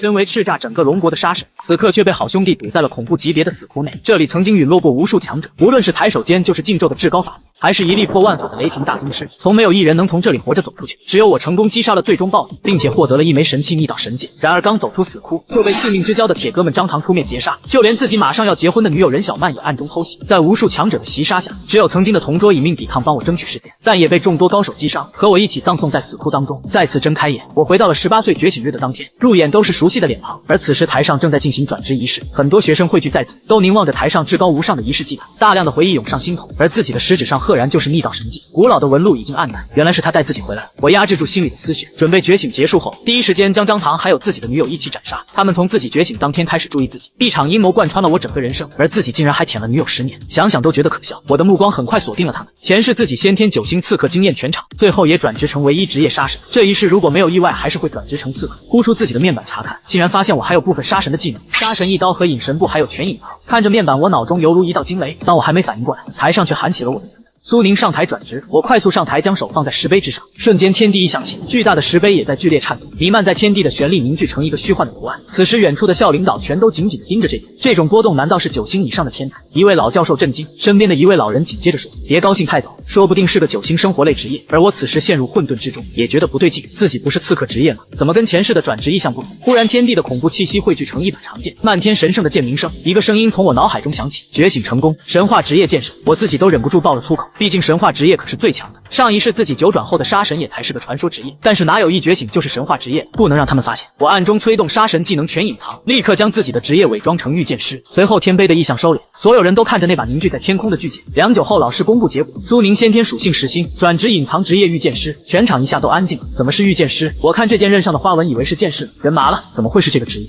身为叱咤整个龙国的杀神，此刻却被好兄弟堵在了恐怖级别的死窟内。这里曾经陨落过无数强者，无论是抬手间就是禁咒的至高法力，还是一力破万法的雷霆大宗师，从没有一人能从这里活着走出去。只有我成功击杀了最终 BOSS， 并且获得了一枚神器逆道神剑。然而刚走出死窟，就被性命之交的铁哥们张唐出面截杀，就连自己马上要结婚的女友任小曼也暗中偷袭。在无数强者的袭杀下，只有曾经的同桌以命抵抗帮我争取世界，但也被众多高手击伤，和我一起葬送在死窟当中。再次睁开眼，我回到了18岁觉醒日的当天，入眼都是熟悉的脸庞。而此时台上正在进行转职仪式，很多学生汇聚在此，都凝望着台上至高无上的仪式祭坛，大量的回忆涌上心头。而自己的食指上赫然就是逆道神技，古老的纹路已经暗淡，原来是他带自己回来了。我压制住心里的思绪，准备觉醒结束后，第一时间将张唐还有自己的女友一起斩杀。他们从自己觉醒当天开始注意自己，一场阴谋贯穿了我整个人生，而自己竟然还舔了女友10年，想想都觉得可笑。我的目光很快锁定了他们，前世自己先天9星刺客惊艳全场，最后也转职成唯一职业杀神。这一世如果没有意外，还是会转职成刺客。呼出自己的面板查看，竟然发现我还有部分杀神的技能，杀神一刀和隐神步还有全隐藏。看着面板，我脑中犹如一道惊雷，当我还没反应过来，台上却喊起了我的名字。苏宁上台转职，我快速上台，将手放在石碑之上，瞬间天地异象起，巨大的石碑也在剧烈颤抖，弥漫在天地的旋律凝聚成一个虚幻的图案。此时远处的校领导全都紧紧地盯着这边，这种波动难道是9星以上的天才？一位老教授震惊，身边的一位老人紧接着说：“别高兴太早，说不定是个9星生活类职业。”而我此时陷入混沌之中，也觉得不对劲，自己不是刺客职业吗？怎么跟前世的转职意象不同？忽然天地的恐怖气息汇聚成一把长剑，漫天神圣的剑鸣声，一个声音从我脑海中响起：觉醒成功，神话职业剑神。我自己都忍不住爆了粗口，毕竟神话职业可是最强的。上一世自己9转后的杀神也才是个传说职业，但是哪有一觉醒就是神话职业，不能让他们发现。我暗中催动杀神技能全隐藏，立刻将自己的职业伪装成御剑师，随后天碑的意象收敛，所有人都看着那把凝聚在天空的巨剑。良久后，老师公布结果：苏宁先天属性10星，转职隐藏职业御剑师。全场一下都安静了。怎么是御剑师？我看这件刃上的花纹以为是剑士，人麻了，怎么会是这个职业？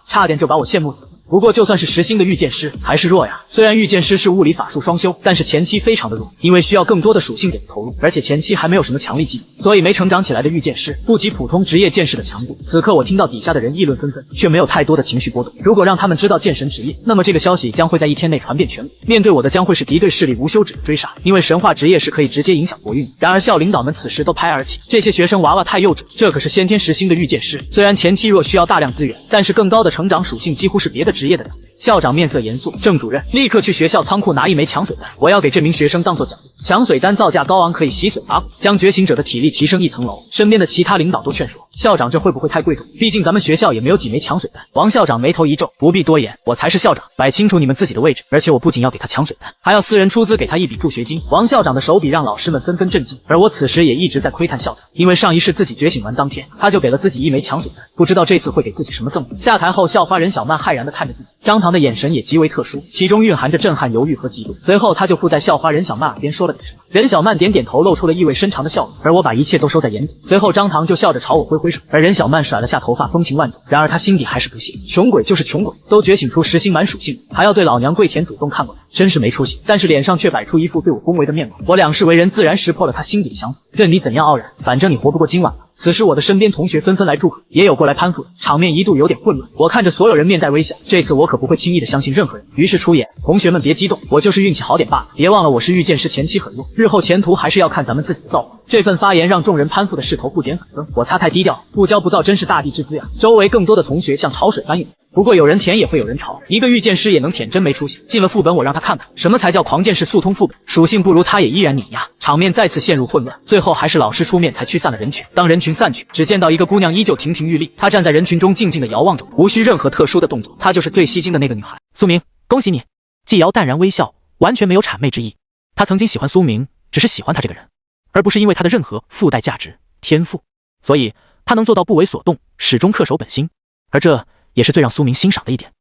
差点就把我羡慕死了。不过就算是10星的御剑师还是弱呀，虽然御剑师是物理法术双修，但是前期非常的弱，因为需要更多的属性点的投入，而且前期还没有什么强力技能，所以没成长起来的御剑师不及普通职业剑士的强度。此刻我听到底下的人议论纷纷，却没有太多的情绪波动。如果让他们知道剑神职业，那么这个消息将会在1天内传遍全国，面对我的将会是敌对势力无休止的追杀，因为神话职业是可以直接影响国运。然而校领导们此时都拍而起，这些学生娃娃太幼稚，这可是先天10星的御剑师，虽然前期弱需要大量资源，但是更高的成长属性几乎是别的职业的2倍。校长面色严肃，郑主任立刻去学校仓库拿1枚强水丹，我要给这名学生当做奖励。强水丹造价高昂，可以洗髓伐骨，将觉醒者的体力提升1层楼。身边的其他领导都劝说，校长这会不会太贵重？毕竟咱们学校也没有几枚强水丹。王校长眉头一皱，不必多言，我才是校长，摆清楚你们自己的位置。而且我不仅要给他强水丹，还要私人出资给他一笔助学金。王校长的手笔让老师们纷纷震惊，而我此时也一直在窥探校长，因为上一世自己觉醒完当天，他就给了自己1枚强水丹，不知道这次会给自己什么赠品。下台后，校花任小曼骇然地看着自己，张唐的眼神也极为特殊，其中蕴含着震撼、犹豫和嫉妒。随后他就附在校花任小曼耳边说了点什么，任小曼点点头，露出了意味深长的笑容，而我把一切都收在眼底。随后张唐就笑着朝我挥挥手，而任小曼甩了下头发，风情万种。然而他心底还是不屑，穷鬼就是穷鬼，都觉醒出10星满属性，还要对老娘跪舔主动看过来，真是没出息。但是脸上却摆出一副对我恭维的面孔。我两世为人自然识破了他心底的想法，任你怎样傲然，反正你活不过今晚了。此时我的身边同学纷纷来祝贺，也有过来攀附的，场面一度有点混乱。我看着所有人面带微笑，这次我可不会轻易的相信任何人，于是出言：同学们别激动，我就是运气好点罢了，别忘了我是御剑师，前期很弱，日后前途还是要看咱们自己的造化。这份发言让众人攀附的势头不减反增，我擦，太低调，不骄不躁真是大地之资呀。周围更多的同学像潮水般涌，不过有人舔也会有人嘲，一个御剑师也能舔，真没出息。进了副本我让他看看什么才叫狂剑士速通副本，属性不如他也依然碾压，场面再次陷入混乱。最后还是老师出面才驱散了人群。当人群散去，只见到一个姑娘依旧亭亭玉立，她站在人群中静静地遥望着我，无需任何特殊的动作，她就是最吸睛的那个女孩。苏明，恭喜你！季瑶淡然微笑，完全没有谄媚之意。她曾经喜欢苏明，只是喜欢他这个人，而不是因为他的任何附带价值、天赋，所以他能做到不为所动，始终恪守本心，而这也是最让苏明欣赏的一点。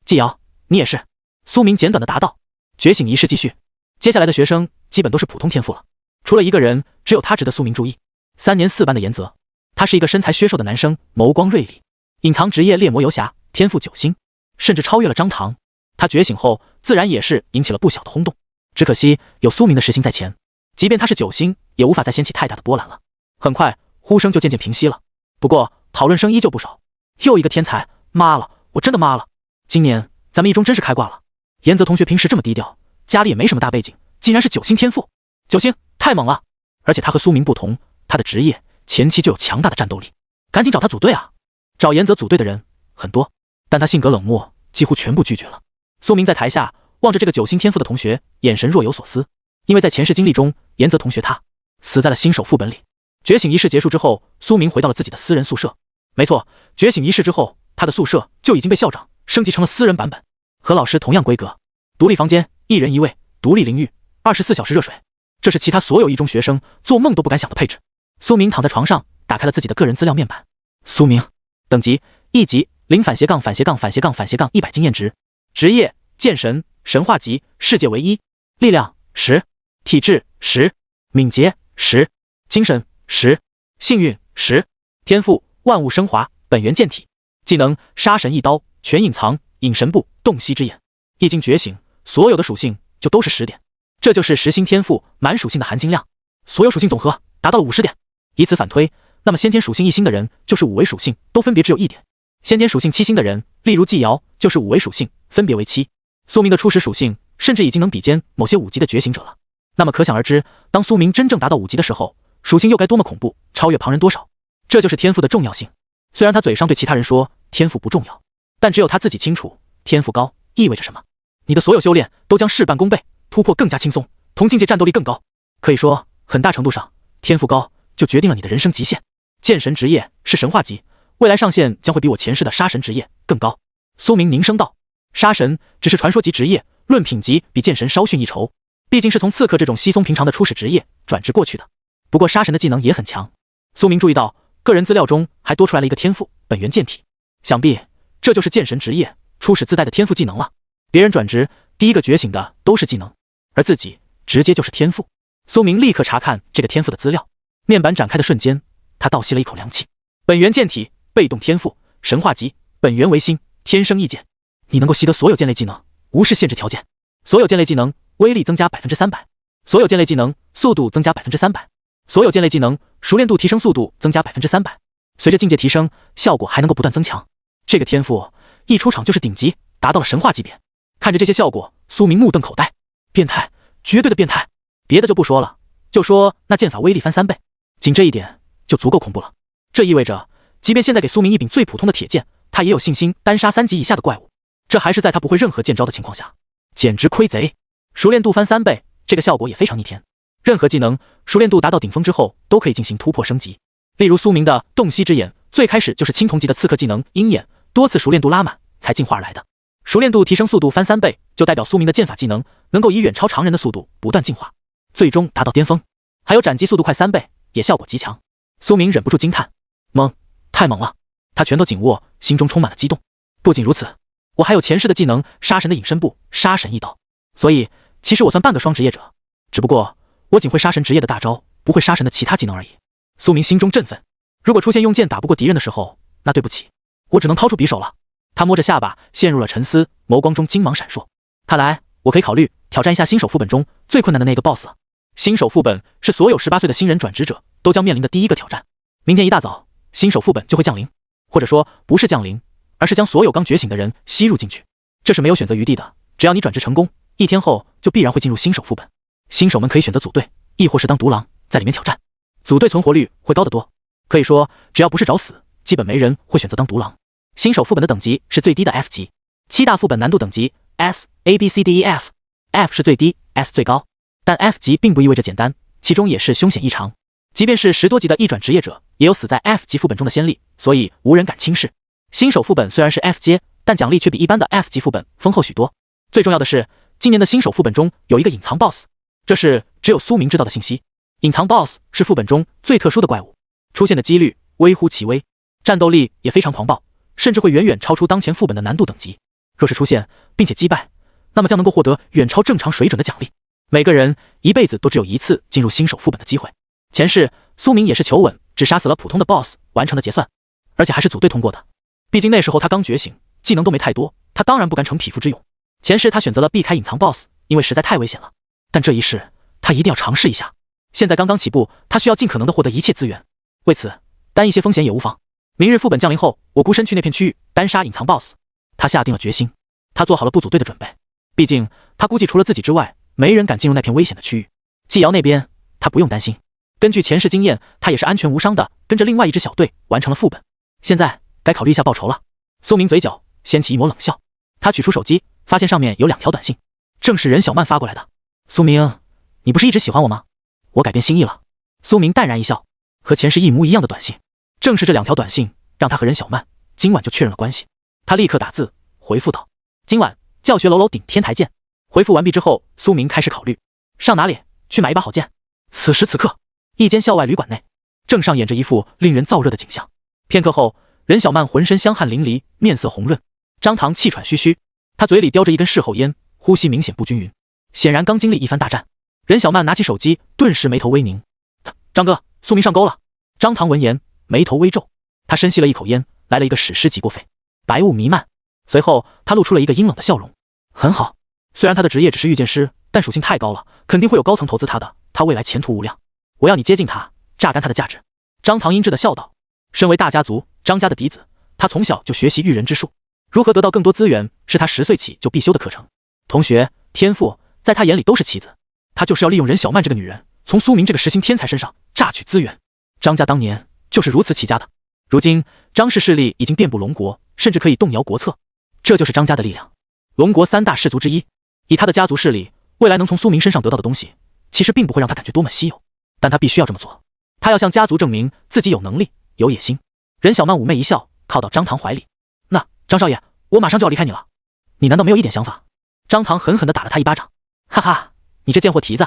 季瑶，你也是。苏明简短的答道。觉醒仪式继续，接下来的学生基本都是普通天赋了，除了一个人，只有他值得苏明注意。3年4班的严泽，他是一个身材削瘦的男生，眸光锐利，隐藏职业猎魔游侠，天赋9星，甚至超越了张唐。他觉醒后自然也是引起了不小的轰动，只可惜有苏明的10星在前，即便他是9星，也无法再掀起太大的波澜了。很快呼声就渐渐平息了，不过讨论声依旧不少。又一个天才，妈了，我真的妈了！今年咱们一中真是开挂了。严泽同学平时这么低调，家里也没什么大背景，竟然是9星天赋，9星太猛了！而且他和苏明不同，他的职业前期就有强大的战斗力，赶紧找他组队啊！找岩泽组队的人很多，但他性格冷漠，几乎全部拒绝了。苏明在台下望着这个9星天赋的同学，眼神若有所思，因为在前世经历中，岩泽同学他死在了新手副本里。觉醒仪式结束之后，苏明回到了自己的私人宿舍。没错，觉醒仪式之后，他的宿舍就已经被校长升级成了私人版本，和老师同样规格，独立房间，1人1卫，独立淋浴，24小时热水，这是其他所有一中学生做梦都不敢想的配置。苏明躺在床上，打开了自己的个人资料面板。苏明，等级1级0/-///100经验值，职业剑神，神话级，世界唯一，力量10，体质10，敏捷10，精神10，幸运10，天赋万物升华，本源剑体，技能杀神一刀，全隐藏，隐神步，洞悉之眼。一经觉醒，所有的属性就都是10点，这就是10星天赋满属性的含金量，所有属性总和达到了50点。以此反推，那么先天属性1星的人就是5维属性都分别只有1点，先天属性7星的人，例如季瑶就是5维属性分别为7。苏明的初始属性甚至已经能比肩某些5级的觉醒者了，那么可想而知，当苏明真正达到5级的时候，属性又该多么恐怖，超越旁人多少。这就是天赋的重要性。虽然他嘴上对其他人说天赋不重要，但只有他自己清楚天赋高意味着什么。你的所有修炼都将事半功倍，突破更加轻松，同境界战斗力更高。可以说，很大程度上，天赋高就决定了你的人生极限。剑神职业是神话级，未来上限将会比我前世的杀神职业更高。苏明凝声道，杀神只是传说级职业，论品级比剑神稍逊一筹，毕竟是从刺客这种稀松平常的初始职业转职过去的。不过杀神的技能也很强。苏明注意到个人资料中还多出来了一个天赋，本源剑体，想必这就是剑神职业初始自带的天赋技能了。别人转职第一个觉醒的都是技能，而自己直接就是天赋。苏明立刻查看这个天赋的资料，面板展开的瞬间，他倒吸了一口凉气。本源剑体，被动天赋，神话级，本源为心，天生异剑，你能够习得所有剑类技能，无视限制条件。所有剑类技能威力增加300%，所有剑类技能速度增加300%，所有剑类技能熟练度提升速度增加300%，随着境界提升，效果还能够不断增强。这个天赋一出场就是顶级，达到了神话级别。看着这些效果，苏明目瞪口呆，变态，绝对的变态。别的就不说了，就说那剑法威力翻3倍，仅这一点就足够恐怖了。这意味着，即便现在给苏明一柄最普通的铁剑，他也有信心单杀3级以下的怪物。这还是在他不会任何剑招的情况下，简直亏贼。熟练度翻3倍，这个效果也非常逆天。任何技能熟练度达到顶峰之后，都可以进行突破升级。例如苏明的洞悉之眼，最开始就是青铜级的刺客技能鹰眼，多次熟练度拉满才进化而来的。熟练度提升速度翻3倍，就代表苏明的剑法技能能够以远超常人的速度不断进化，最终达到巅峰。还有斩击速度快3倍，也效果极强。苏明忍不住惊叹，猛，太猛了！他拳头紧握，心中充满了激动。不仅如此，我还有前世的技能杀神的隐身步，杀神一刀，所以其实我算半个双职业者，只不过我仅会杀神职业的大招，不会杀神的其他技能而已。苏明心中振奋，如果出现用剑打不过敌人的时候，那对不起，我只能掏出匕首了。他摸着下巴，陷入了沉思，眸光中金芒闪烁。看来我可以考虑挑战一下新手副本中最困难的那个 BOSS 了。新手副本是所有18岁的新人转职者都将面临的第一个挑战。明天一大早，新手副本就会降临，或者说不是降临，而是将所有刚觉醒的人吸入进去。这是没有选择余地的，只要你转职成功，1天后就必然会进入新手副本。新手们可以选择组队，亦或是当独狼，在里面挑战。组队存活率会高得多，可以说只要不是找死，基本没人会选择当独狼。新手副本的等级是最低的 F 级，7大副本难度等级 S、A、B、C、D、E、F，F 是最低 ，S 最高。但 F 级并不意味着简单，其中也是凶险异常。即便是10多级的一转职业者，也有死在 F 级副本中的先例，所以无人敢轻视。新手副本虽然是 F 阶，但奖励却比一般的 F 级副本丰厚许多。最重要的是，今年的新手副本中有一个隐藏 BOSS， 这是只有苏明知道的信息。隐藏 BOSS 是副本中最特殊的怪物，出现的几率微乎其微，战斗力也非常狂暴，甚至会远远超出当前副本的难度等级。若是出现并且击败，那么将能够获得远超正常水准的奖励。每个人一辈子都只有一次进入新手副本的机会。前世苏明也是求稳，只杀死了普通的 BOSS 完成了结算，而且还是组队通过的。毕竟那时候他刚觉醒，技能都没太多，他当然不敢逞匹夫之勇。前世他选择了避开隐藏 BOSS， 因为实在太危险了。但这一世他一定要尝试一下。现在刚刚起步，他需要尽可能的获得一切资源，为此担一些风险也无妨。明日副本降临后，我孤身去那片区域单杀隐藏 BOSS。他下定了决心，他做好了不组队的准备。毕竟他估计除了自己之外，没人敢进入那片危险的区域。季瑶那边他不用担心，根据前世经验，他也是安全无伤的跟着另外一支小队完成了副本。现在该考虑一下报仇了。苏明嘴角掀起一抹冷笑，他取出手机，发现上面有2条短信，正是任小曼发过来的。苏明，你不是一直喜欢我吗？我改变心意了。苏明淡然一笑，和前世一模一样的短信，正是这2条短信让他和任小曼今晚就确认了关系。他立刻打字回复道：今晚教学楼楼顶天台见。回复完毕之后，苏明开始考虑上哪里去买一把好剑。此时此刻，一间校外旅馆内正上演着一副令人燥热的景象。片刻后，任小曼浑身香汗淋漓，面色红润，张唐气喘吁吁，他嘴里叼着一根事后烟，呼吸明显不均匀，显然刚经历一番大战。任小曼拿起手机，顿时眉头微凝。张哥，苏明上钩了。张唐闻言眉头微皱，他深吸了一口烟，来了一个史诗级过肺，白雾弥漫。随后他露出了一个阴冷的笑容。很好，虽然他的职业只是御剑师，但属性太高了，肯定会有高层投资他的，他未来前途无量。我要你接近他，榨干他的价值。张唐阴鸷地笑道。身为大家族张家的嫡子，他从小就学习驭人之术，如何得到更多资源是他10岁起就必修的课程。同学天赋在他眼里都是棋子，他就是要利用任小曼这个女人，从苏明这个实心天才身上榨取资源。张家当年就是如此起家的，如今张氏势力已经遍布龙国，甚至可以动摇国策，这就是张家的力量。龙国3大氏族之一，以他的家族势力，未来能从苏明身上得到的东西，其实并不会让他感觉多么稀有，但他必须要这么做。他要向家族证明自己有能力有野心。任小曼妩媚一笑，靠到张唐怀里。那张少爷，我马上就要离开你了，你难道没有一点想法？张唐狠狠地打了他一巴掌。哈哈，你这贱货蹄子。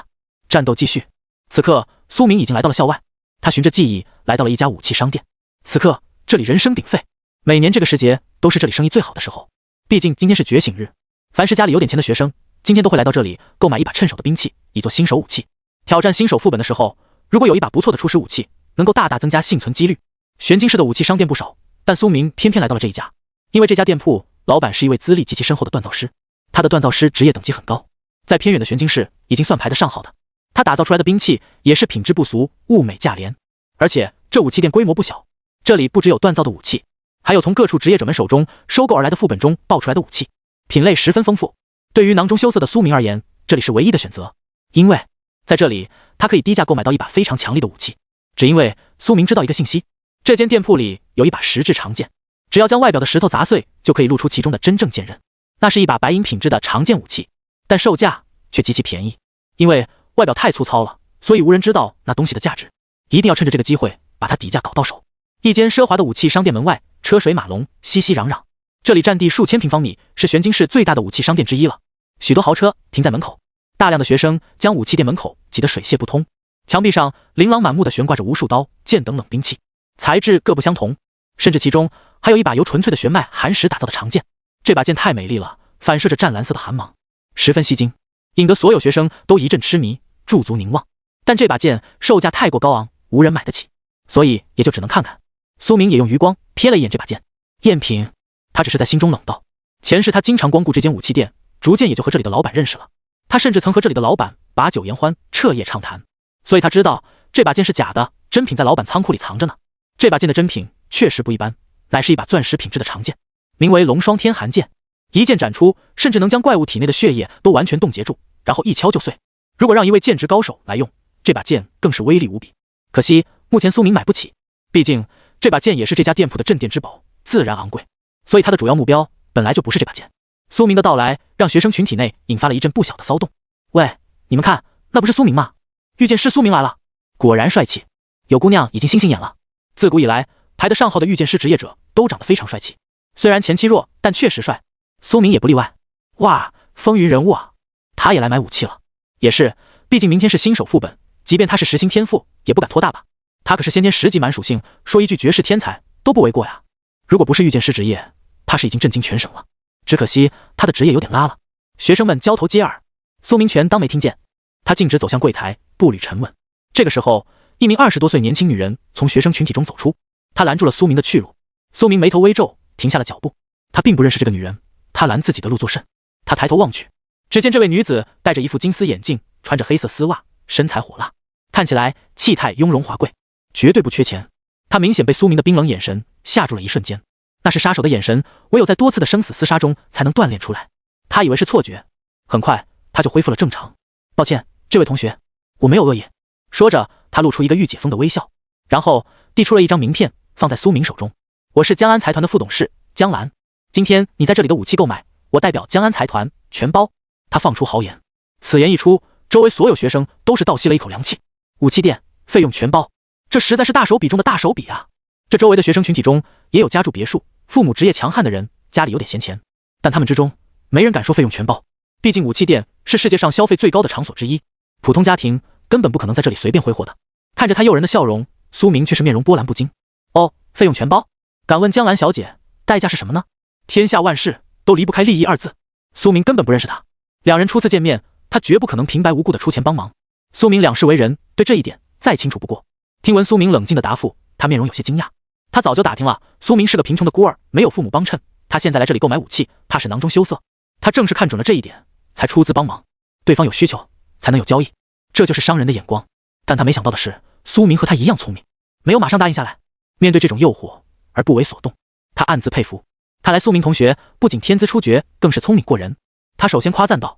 战斗继续。此刻苏明已经来到了校外，他循着记忆来到了一家武器商店。此刻这里人声鼎沸，每年这个时节都是这里生意最好的时候，毕竟今天是觉醒日，凡是家里有点钱的学生今天都会来到这里购买一把趁手的兵器，以做新手武器。挑战新手副本的时候，如果有一把不错的初始武器，能够大大增加幸存几率。玄金市的武器商店不少，但苏明偏偏来到了这一家，因为这家店铺老板是一位资历极其深厚的锻造师，他的锻造师职业等级很高，在偏远的玄金市已经算排得上号的。他打造出来的兵器也是品质不俗，物美价廉，而且这武器店规模不小，这里不只有锻造的武器，还有从各处职业者们手中收购而来的副本中爆出来的武器，品类十分丰富。对于囊中羞涩的苏明而言，这里是唯一的选择，因为在这里他可以低价购买到一把非常强力的武器。只因为苏明知道一个信息，这间店铺里有一把石质长剑，只要将外表的石头砸碎，就可以露出其中的真正剑刃。那是一把白银品质的长剑武器，但售价却极其便宜，因为外表太粗糙了，所以无人知道那东西的价值。一定要趁着这个机会把它底价搞到手。一间奢华的武器商店门外，车水马龙，熙熙攘攘。这里占地数千平方米，是玄金市最大的武器商店之一了。许多豪车停在门口，大量的学生将武器店门口挤得水泄不通。墙壁上琳琅满目的悬挂着无数刀、剑等冷兵器，材质各不相同，甚至其中还有一把由纯粹的玄脉寒石打造的长剑。这把剑太美丽了，反射着湛蓝色的寒芒，十分吸睛，引得所有学生都一阵痴迷，驻足凝望。但这把剑售价太过高昂，无人买得起，所以也就只能看看。苏明也用余光瞥了一眼这把剑，赝品。他只是在心中冷道，前世他经常光顾这间武器店，逐渐也就和这里的老板认识了。他甚至曾和这里的老板把酒言欢，彻夜畅谈，所以他知道这把剑是假的，真品在老板仓库里藏着呢。这把剑的真品确实不一般，乃是一把钻石品质的长剑，名为龙霜天寒剑。一剑斩出，甚至能将怪物体内的血液都完全冻结住，然后一敲就碎。如果让一位剑职高手来用，这把剑更是威力无比。可惜目前苏明买不起，毕竟这把剑也是这家店铺的镇店之宝，自然昂贵，所以他的主要目标本来就不是这把剑。苏明的到来让学生群体内引发了一阵不小的骚动。喂，你们看，那不是苏明吗？御剑师苏明来了，果然帅气。有姑娘已经星星眼了。自古以来排得上号的御剑师职业者都长得非常帅气，虽然前期弱，但确实帅。苏明也不例外。哇，风云人物啊，他也来买武器了。也是，毕竟明天是新手副本，即便他是实心天赋，也不敢拖大吧。他可是先天10级满属性，说一句绝世天才都不为过呀。如果不是御剑师职业，怕是已经震惊全省了。只可惜他的职业有点拉了。学生们交头接耳，苏明全当没听见。他径直走向柜台，步履沉稳。这个时候，一名20多岁年轻女人从学生群体中走出，她拦住了苏明的去路。苏明眉头微皱，停下了脚步。他并不认识这个女人，他拦自己的路作甚？他抬头望去，只见这位女子戴着一副金丝眼镜，穿着黑色丝袜，身材火辣，看起来气态雍容华贵，绝对不缺钱。她明显被苏明的冰冷眼神吓住了一瞬间，那是杀手的眼神，唯有在多次的生死厮杀中才能锻炼出来。他以为是错觉，很快他就恢复了正常。抱歉，这位同学，我没有恶意。说着，他露出一个御姐风的微笑，然后递出了一张名片放在苏明手中。我是江安财团的副董事江兰，今天你在这里的武器购买，我代表江安财团全包。他放出豪言。此言一出，周围所有学生都是倒吸了一口凉气。武器店费用全包，这实在是大手笔中的大手笔啊！这周围的学生群体中也有家住别墅、父母职业强悍的人，家里有点闲钱，但他们之中没人敢说费用全包。毕竟武器店是世界上消费最高的场所之一，普通家庭根本不可能在这里随便挥霍的。看着他诱人的笑容，苏明却是面容波澜不惊。哦，费用全包？敢问江兰小姐，代价是什么呢？天下万事都离不开利益二字。苏明根本不认识他，两人初次见面，他绝不可能平白无故的出钱帮忙。苏明两世为人，对这一点再清楚不过。听闻苏明冷静的答复，他面容有些惊讶。他早就打听了，苏明是个贫穷的孤儿，没有父母帮衬，他现在来这里购买武器，怕是囊中羞涩。他正是看准了这一点，才出资帮忙。对方有需求，才能有交易，这就是商人的眼光。但他没想到的是，苏明和他一样聪明，没有马上答应下来。面对这种诱惑而不为所动，他暗自佩服。看来苏明同学不仅天资出绝，更是聪明过人。他首先夸赞道：“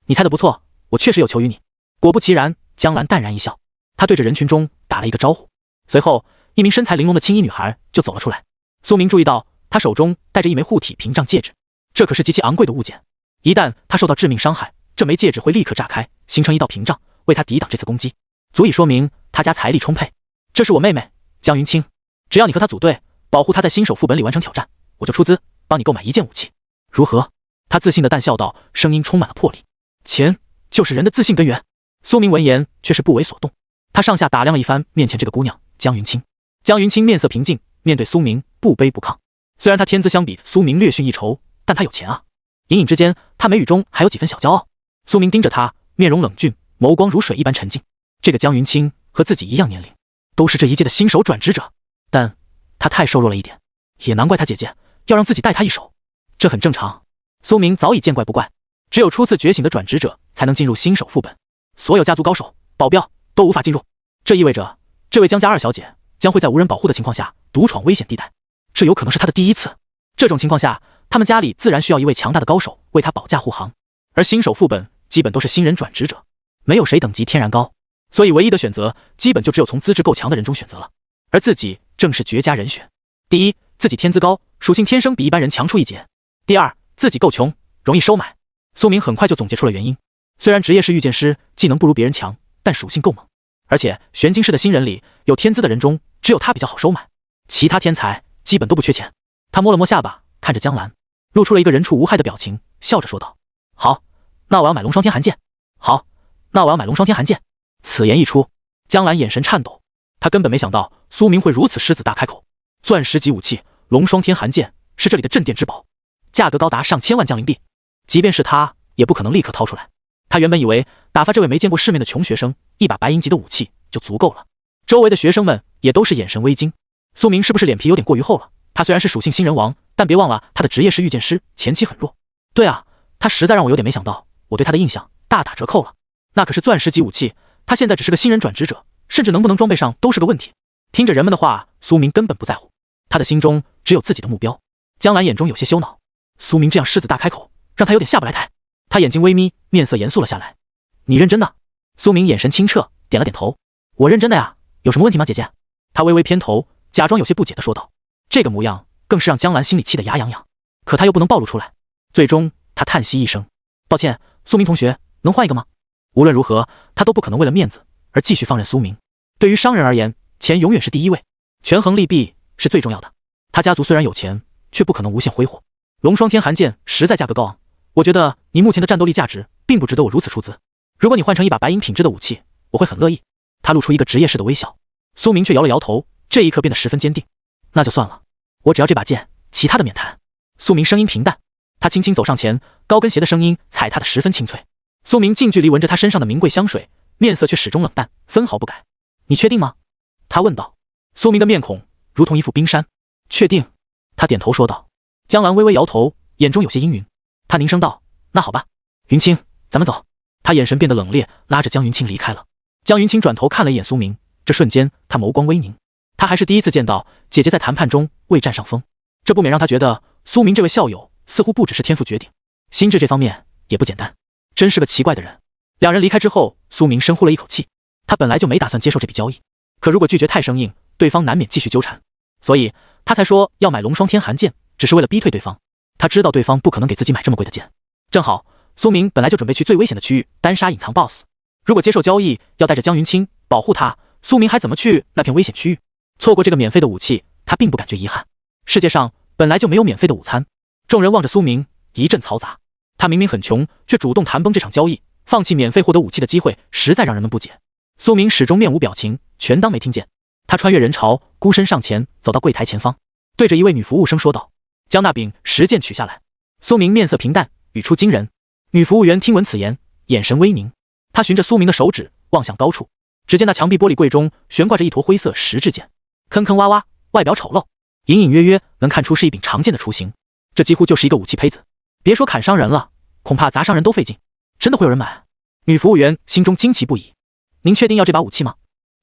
你猜得不错，我确实有求于你。”果不其然，江兰淡然一笑，他对着人群中打了一个招呼。随后，一名身材玲珑的青衣女孩就走了出来。苏明注意到她手中戴着一枚护体屏障戒指，这可是极其昂贵的物件。一旦她受到致命伤害，这枚戒指会立刻炸开，形成一道屏障，为她抵挡这次攻击，足以说明她家财力充沛。这是我妹妹江云清，只要你和她组队，保护她在新手副本里完成挑战，我就出资帮你购买一件武器，如何？他自信的淡笑道，声音充满了魄力。钱就是人的自信根源。苏明闻言却是不为所动，他上下打量了一番面前这个姑娘江云清。江云清面色平静，面对苏明不卑不亢。虽然他天资相比苏明略逊一筹，但他有钱啊。隐隐之间，他眉宇中还有几分小骄傲。苏明盯着他，面容冷峻，眸光如水一般沉静。这个江云清和自己一样年龄，都是这一届的新手转职者，但他太瘦弱了一点，也难怪他姐姐要让自己带他一手，这很正常。苏明早已见怪不怪，只有初次觉醒的转职者才能进入新手副本，所有家族高手、保镖都无法进入。这意味着，这位江家二小姐将会在无人保护的情况下独闯危险地带，这有可能是她的第一次。这种情况下，他们家里自然需要一位强大的高手为她保驾护航。而新手副本基本都是新人转职者，没有谁等级天然高，所以唯一的选择基本就只有从资质够强的人中选择了。而自己正是绝佳人选。第一，自己天资高，属性天生比一般人强出一截；第二，自己够穷，容易收买。苏明很快就总结出了原因。虽然职业是御剑师，技能不如别人强，但属性够猛。而且玄金市的新人里，有天资的人中，只有他比较好收买，其他天才基本都不缺钱。他摸了摸下巴，看着江兰，露出了一个人畜无害的表情，笑着说道：“好，那我要买龙双天寒剑。好，那我要买龙双天寒剑。”此言一出，江兰眼神颤抖，他根本没想到苏明会如此狮子大开口。钻石级武器龙双天寒剑是这里的镇店之宝，价格高达上千万江灵币，即便是他也不可能立刻掏出来。他原本以为打发这位没见过世面的穷学生一把白银级的武器就足够了，周围的学生们也都是眼神微惊。苏明是不是脸皮有点过于厚了？他虽然是属性新人王，但别忘了他的职业是御剑师，前期很弱。对啊，他实在让我有点没想到，我对他的印象大打折扣了。那可是钻石级武器，他现在只是个新人转职者，甚至能不能装备上都是个问题。听着人们的话，苏明根本不在乎，他的心中只有自己的目标。江兰眼中有些羞恼，苏明这样狮子大开口，让他有点下不来台。他眼睛微眯，面色严肃了下来。你认真的？苏明眼神清澈，点了点头。我认真的呀，有什么问题吗，姐姐？他微微偏头，假装有些不解的说道。这个模样更是让江兰心里气得牙痒痒，可他又不能暴露出来。最终他叹息一声，抱歉，苏明同学，能换一个吗？无论如何，他都不可能为了面子而继续放任苏明。对于商人而言，钱永远是第一位，权衡利弊是最重要的。他家族虽然有钱，却不可能无限挥霍。龙双天寒剑实在价格高昂，我觉得你目前的战斗力价值并不值得我如此出资。如果你换成一把白银品质的武器，我会很乐意。他露出一个职业式的微笑。苏明却摇了摇头，这一刻变得十分坚定。那就算了，我只要这把剑，其他的免谈。苏明声音平淡，他轻轻走上前，高跟鞋的声音踩踏得十分清脆。苏明近距离闻着他身上的名贵香水，面色却始终冷淡，分毫不改。你确定吗？他问道。苏明的面孔如同一副冰山。确定。他点头说道。江兰微微摇头，眼中有些阴云。他凝声道：那好吧，云清，咱们走。他眼神变得冷冽，拉着江云清离开了。江云清转头看了一眼苏明，这瞬间他眸光微凝。他还是第一次见到姐姐在谈判中未占上风，这不免让他觉得苏明这位校友似乎不只是天赋绝顶，心智这方面也不简单，真是个奇怪的人。两人离开之后，苏明深呼了一口气。他本来就没打算接受这笔交易，可如果拒绝太生硬，对方难免继续纠缠，所以他才说要买龙霜天寒剑，只是为了逼退对方。他知道对方不可能给自己买这么贵的剑。正好苏明本来就准备去最危险的区域单杀隐藏 BOSS， 如果接受交易要带着江云清保护他，苏明还怎么去那片危险区域？错过这个免费的武器，他并不感觉遗憾。世界上本来就没有免费的午餐。众人望着苏明一阵嘈杂，他明明很穷，却主动谈崩这场交易，放弃免费获得武器的机会，实在让人们不解。苏明始终面无表情，全当没听见。他穿越人潮，孤身上前，走到柜台前方，对着一位女服务生说道：“将那柄石剑取下来。”苏明面色平淡，语出惊人。女服务员听闻此言，眼神微凝，她循着苏明的手指望向高处，只见那墙壁玻璃柜中悬挂着一坨灰色石质剑，坑坑洼洼，外表丑陋，隐隐约约能看出是一柄长剑的雏形。这几乎就是一个武器胚子，别说砍伤人了，恐怕砸伤人都费劲。真的会有人买？女服务员心中惊奇不已。您确定要这把武器吗？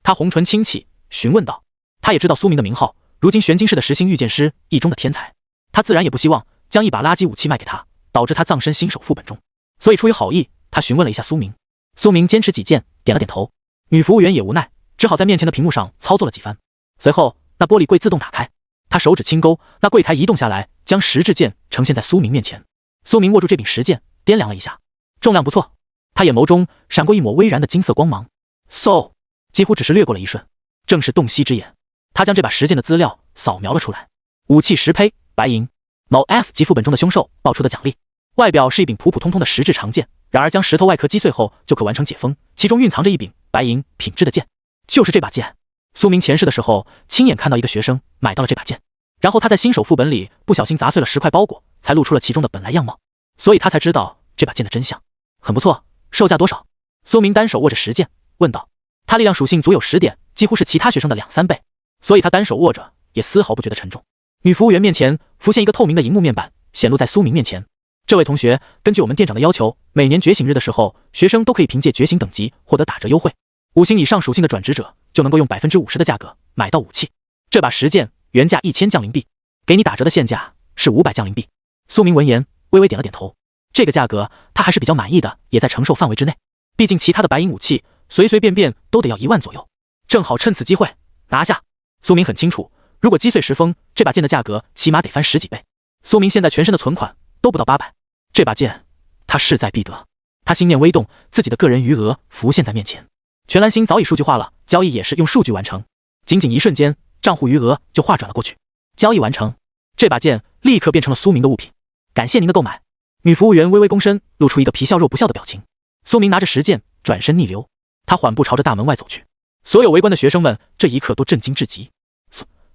她红唇轻启，询问道。她也知道苏明的名号，如今玄金市的实心御剑师一中的天才，她自然也不希望将一把垃圾武器卖给他，导致他葬身新手副本中。所以出于好意，她询问了一下苏明。苏明坚持己见，点了点头。女服务员也无奈，只好在面前的屏幕上操作了几番。随后那玻璃柜自动打开，她手指轻勾，那柜台移动下来，将石质剑呈现在苏明面前。苏明握住这柄石剑，掂量了一下，重量不错。他眼眸中闪过一抹微然的金色光芒，嗖，几乎只是掠过了一瞬，正是洞悉之眼。他将这把石剑的资料扫描了出来，武器石胚，白银，某 F 级副本中的凶兽爆出的奖励。外表是一柄普普通通的石质长剑，然而将石头外壳击碎后就可完成解封，其中蕴藏着一柄白银品质的剑，就是这把剑。苏明前世的时候亲眼看到一个学生买到了这把剑，然后他在新手副本里不小心砸碎了10块包裹，才露出了其中的本来样貌，所以他才知道这把剑的真相。很不错，售价多少？苏明单手握着石剑问道。他力量属性足有10点，几乎是其他学生的2-3倍，所以他单手握着也丝毫不觉得沉重。女服务员面前浮现一个透明的荧幕面板，显露在苏明面前。这位同学，根据我们店长的要求，每年觉醒日的时候，学生都可以凭借觉醒等级获得打折优惠，5星以上属性的转职者就能够用50%的价格买到武器。这把石剑原价1000降灵币，给你打折的现价是500降灵币。苏明闻言微微点了点头，这个价格他还是比较满意的，也在承受范围之内。毕竟其他的白银武器随随便便都得要1万左右，正好趁此机会拿下。苏明很清楚，如果击碎石峰，这把剑的价格起码得翻10几倍。苏明现在全身的存款都不到800，这把剑他势在必得。他心念微动，自己的个人余额浮现在面前。全蓝星早已数据化了，交易也是用数据完成，仅仅一瞬间，账户余额就划转了过去。交易完成，这把剑立刻变成了苏明的物品。感谢您的购买。女服务员微微躬身，露出一个皮笑肉不笑的表情。苏明拿着石剑转身逆流，他缓步朝着大门外走去。所有围观的学生们这一刻都震惊至极。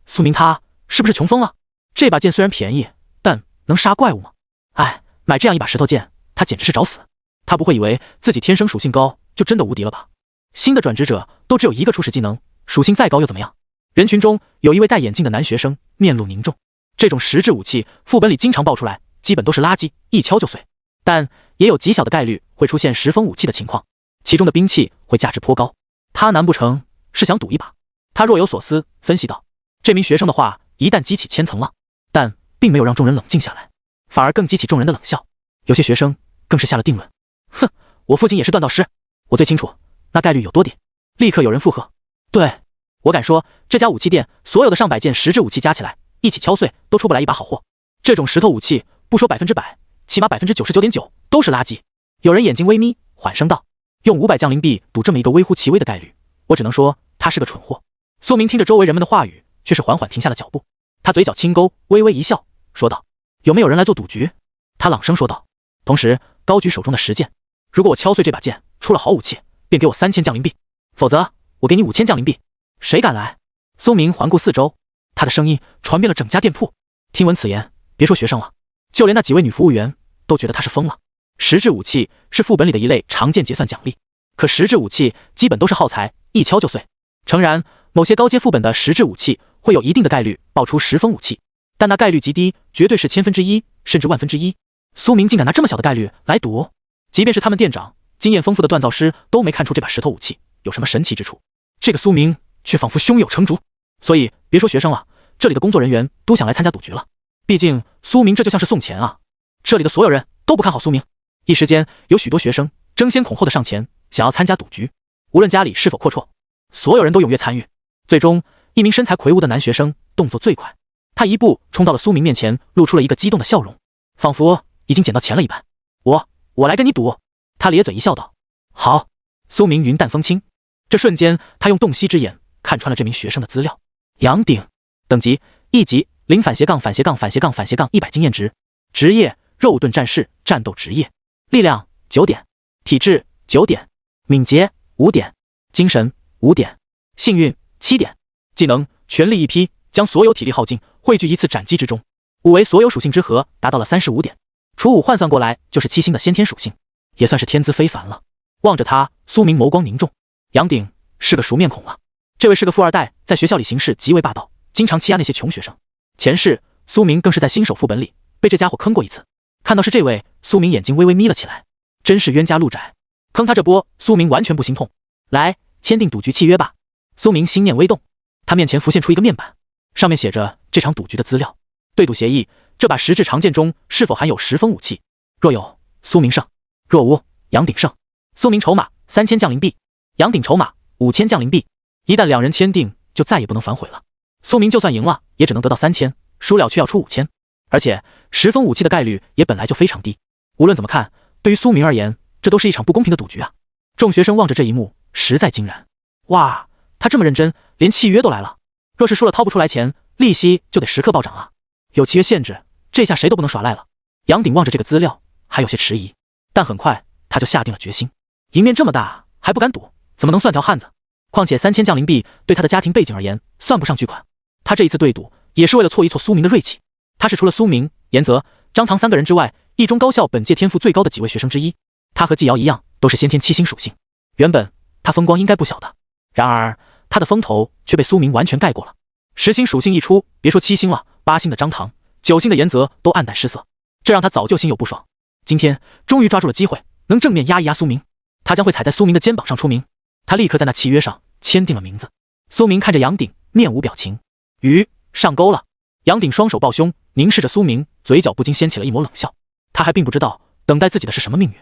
苏明他是不是穷疯了？这把剑虽然便宜，但能杀怪物吗？哎，买这样一把石头剑，他简直是找死。他不会以为自己天生属性高就真的无敌了吧？新的转职者都只有一个初始技能，属性再高又怎么样？人群中有一位戴眼镜的男学生面露凝重。这种石质武器副本里经常爆出来，基本都是垃圾，一敲就碎，但也有极小的概率会出现石锋武器的情况，其中的兵器会价值颇高。他难不成是想赌一把？他若有所思分析道。这名学生的话一旦激起千层浪，但并没有让众人冷静下来，反而更激起众人的冷笑。有些学生更是下了定论，哼，我父亲也是锻造师，我最清楚那概率有多低。立刻有人附和，对，我敢说这家武器店所有的上百件石质武器加起来一起敲碎都出不来一把好货。这种石头武器不说100%，起码99.9%都是垃圾。有人眼睛微眯，缓声道，用500降灵币赌这么一个微乎其微的概率，我只能说他是个蠢货。苏明听着周围人们的话语，却是缓缓停下了脚步。他嘴角轻勾，微微一笑，说道，有没有人来做赌局？他朗声说道，同时高举手中的石剑，如果我敲碎这把剑出了好武器，便给我3000降灵币，否则我给你5000降灵币。谁敢来？苏明环顾四周，他的声音传遍了整家店铺。听闻此言，别说学生了，就连那几位女服务员都觉得他是疯了。石质武器是副本里的一类常见结算奖励，可石质武器基本都是耗材，一敲就碎。诚然，某些高阶副本的石质武器会有一定的概率爆出石锋武器，但那概率极低，绝对是1/1000甚至1/1000。苏明竟敢拿这么小的概率来赌，即便是他们店长经验丰富的锻造师都没看出这把石头武器有什么神奇之处，这个苏明却仿佛胸有成竹。所以别说学生了，这里的工作人员都想来参加赌局了。毕竟苏明这就像是送钱啊！这里的所有人都不看好苏明，一时间有许多学生争先恐后的上前想要参加赌局，无论家里是否阔绰，所有人都踊跃参与。最终，一名身材魁梧的男学生动作最快，他一步冲到了苏明面前，露出了一个激动的笑容，仿佛已经捡到钱了一般。我来跟你赌。他咧嘴一笑道。好。苏明云淡风轻。这瞬间，他用洞悉之眼看穿了这名学生的资料。杨鼎，等级1级0/-///100经验值，职业肉盾战士，战斗职业，力量9点，体质9点，敏捷5点，精神5点，幸运7点。技能全力一劈，将所有体力耗尽汇聚一次斩击之中。5为所有属性之和达到了35点，除5换算过来就是7星的先天属性，也算是天资非凡了。望着他，苏明眸光凝重。杨鼎是个熟面孔了，这位是个富二代，在学校里行事极为霸道，经常欺压那些穷学生。前世苏明更是在新手副本里被这家伙坑过一次。看到是这位，苏明眼睛微微眯了起来，真是冤家路窄，坑他这波苏明完全不心痛。来，签订赌局契约吧。苏明心念微动，他面前浮现出一个面板，上面写着这场赌局的资料。对赌协议，这把石质长剑中是否含有10分武器？若有，苏明胜；若无，杨鼎胜。苏明筹码3000降临币，杨鼎筹码5000降临币。一旦两人签订，就再也不能反悔了。苏明就算赢了，也只能得到3000，输了却要出5000，而且10分武器的概率也本来就非常低。无论怎么看，对于苏明而言，这都是一场不公平的赌局啊！众学生望着这一幕，实在惊然。哇，他这么认真，连契约都来了。若是输了掏不出来钱，利息就得时刻暴涨啊！有契约限制，这下谁都不能耍赖了。杨鼎望着这个资料，还有些迟疑，但很快他就下定了决心。赢面这么大，还不敢赌，怎么能算条汉子？况且3000降临币对他的家庭背景而言，算不上巨款。他这一次对赌，也是为了挫一挫苏明的锐气。他是除了苏明、严泽、张唐3个人之外，一中高校本届天赋最高的几位学生之一。他和季瑶一样，都是先天7星属性。原本他风光应该不小的，然而他的风头却被苏明完全盖过了。10星属性一出，别说7星了，8星的张唐、9星的严泽都黯淡失色，这让他早就心有不爽。今天终于抓住了机会，能正面压一压苏明，他将会踩在苏明的肩膀上出名。他立刻在那契约上签订了名字。苏明看着杨鼎，面无表情。鱼上钩了。杨鼎双手抱胸，凝视着苏明，嘴角不禁掀起了一抹冷笑。他还并不知道等待自己的是什么命运。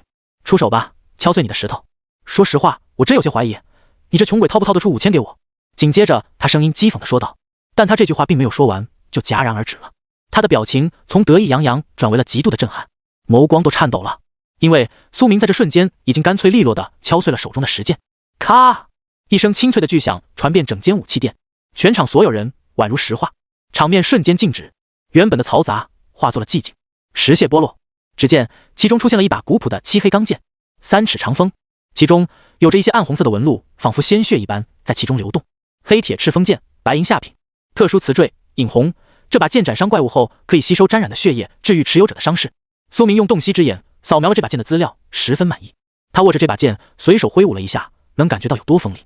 出手吧，敲碎你的石头。说实话，我真有些怀疑，你这穷鬼掏不掏得出5000给我？紧接着，他声音讥讽地说道。但他这句话并没有说完，就戛然而止了。他的表情从得意洋洋转为了极度的震撼，眸光都颤抖了。因为苏明在这瞬间已经干脆利落地敲碎了手中的石剑。咔！一声清脆的巨响传遍整间武器店，全场所有人宛如石化，场面瞬间静止，原本的嘈杂化作了寂静。石屑剥落，只见其中出现了一把古朴的漆黑钢剑，3尺长锋，其中有着一些暗红色的纹路，仿佛鲜血一般在其中流动。黑铁赤锋剑，白银下品，特殊瓷坠，隐红。这把剑斩伤怪物后，可以吸收沾染的血液，治愈持有者的伤势。苏明用洞悉之眼扫描了这把剑的资料，十分满意。他握着这把剑，随手挥舞了一下，能感觉到有多锋利。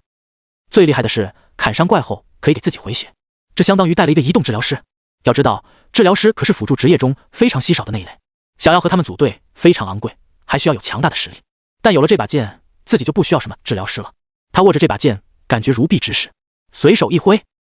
最厉害的是，砍伤怪后可以给自己回血，这相当于带了一个移动治疗师。要知道，治疗师可是辅助职业中非常稀少的那一类，想要和他们组队非常昂贵，还需要有强大的实力。但有了这把剑，自己就不需要什么治疗师了。他握着这把剑，感觉如臂之势，随手一挥，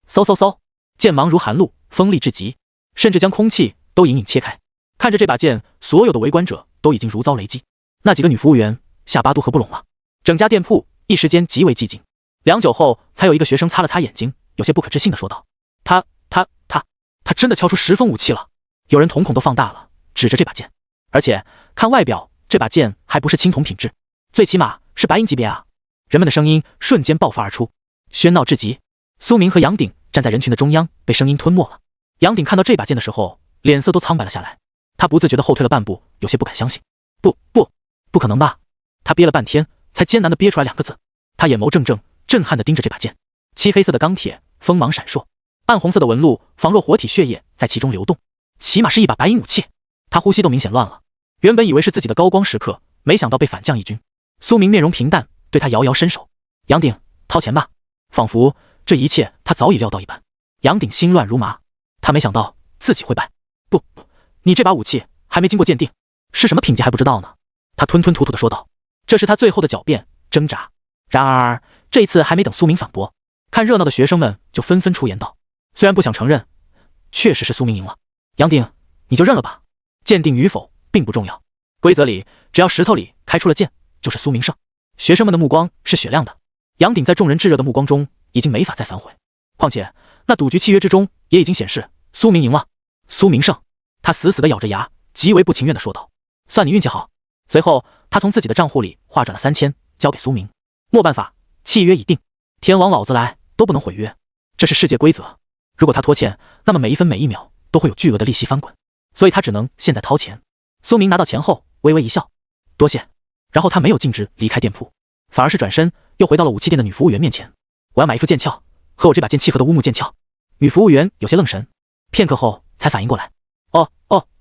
嗖嗖嗖，剑芒如寒露，锋利至极，甚至将空气都隐隐切开。看着这把剑，所有的围观者都已经如遭雷击。那几个女服务员下巴都合不拢了。整家店铺一时间极为寂静。良久后，才有一个学生擦了擦眼睛，有些不可置信地说道：“他真的敲出10分武器了！”有人瞳孔都放大了，指着这把剑。而且看外表，这把剑还不是青铜品质，最起码是白银级别啊！人们的声音瞬间爆发而出，喧闹至极。苏明和杨鼎站在人群的中央，被声音吞没了。杨鼎看到这把剑的时候，脸色都苍白了下来，他不自觉地后退了半步，有些不敢相信。不可能吧！他憋了半天，才艰难地憋出来2个字。他眼眸怔怔，震撼地盯着这把剑，漆黑色的钢铁，锋芒闪烁，暗红色的纹路仿若活体血液在其中流动，起码是一把白银武器。他呼吸都明显乱了，原本以为是自己的高光时刻，没想到被反将一军。苏明面容平淡，对他摇摇伸手：“杨鼎，掏钱吧。”仿佛这一切他早已料到一般。杨鼎心乱如麻，他没想到自己会败。不，你这把武器还没经过鉴定，是什么品级还不知道呢。他吞吞吐吐地说道，这是他最后的狡辩挣扎。然而这一次还没等苏明反驳，看热闹的学生们就纷纷出言道：“虽然不想承认，确实是苏明赢了。杨鼎，你就认了吧，鉴定与否并不重要，规则里只要石头里开出了剑，就是苏明胜。”学生们的目光是雪亮的，杨鼎在众人炙热的目光中已经没法再反悔。况且那赌局契约之中也已经显示，苏明赢了，苏明胜。他死死地咬着牙，极为不情愿地说道：“算你运气好。”随后，他从自己的账户里划转了3000，交给苏明。没办法，契约已定，天王老子来都不能毁约，这是世界规则。如果他拖欠，那么每一分每一秒都会有巨额的利息翻滚，所以他只能现在掏钱。苏明拿到钱后，微微一笑：“多谢。”然后他没有径直离开店铺，反而是转身又回到了武器店的女服务员面前：“我要买一副剑鞘，和我这把剑契合的乌木剑鞘。”女服务员有些愣神，片刻后才反应过来：“哦，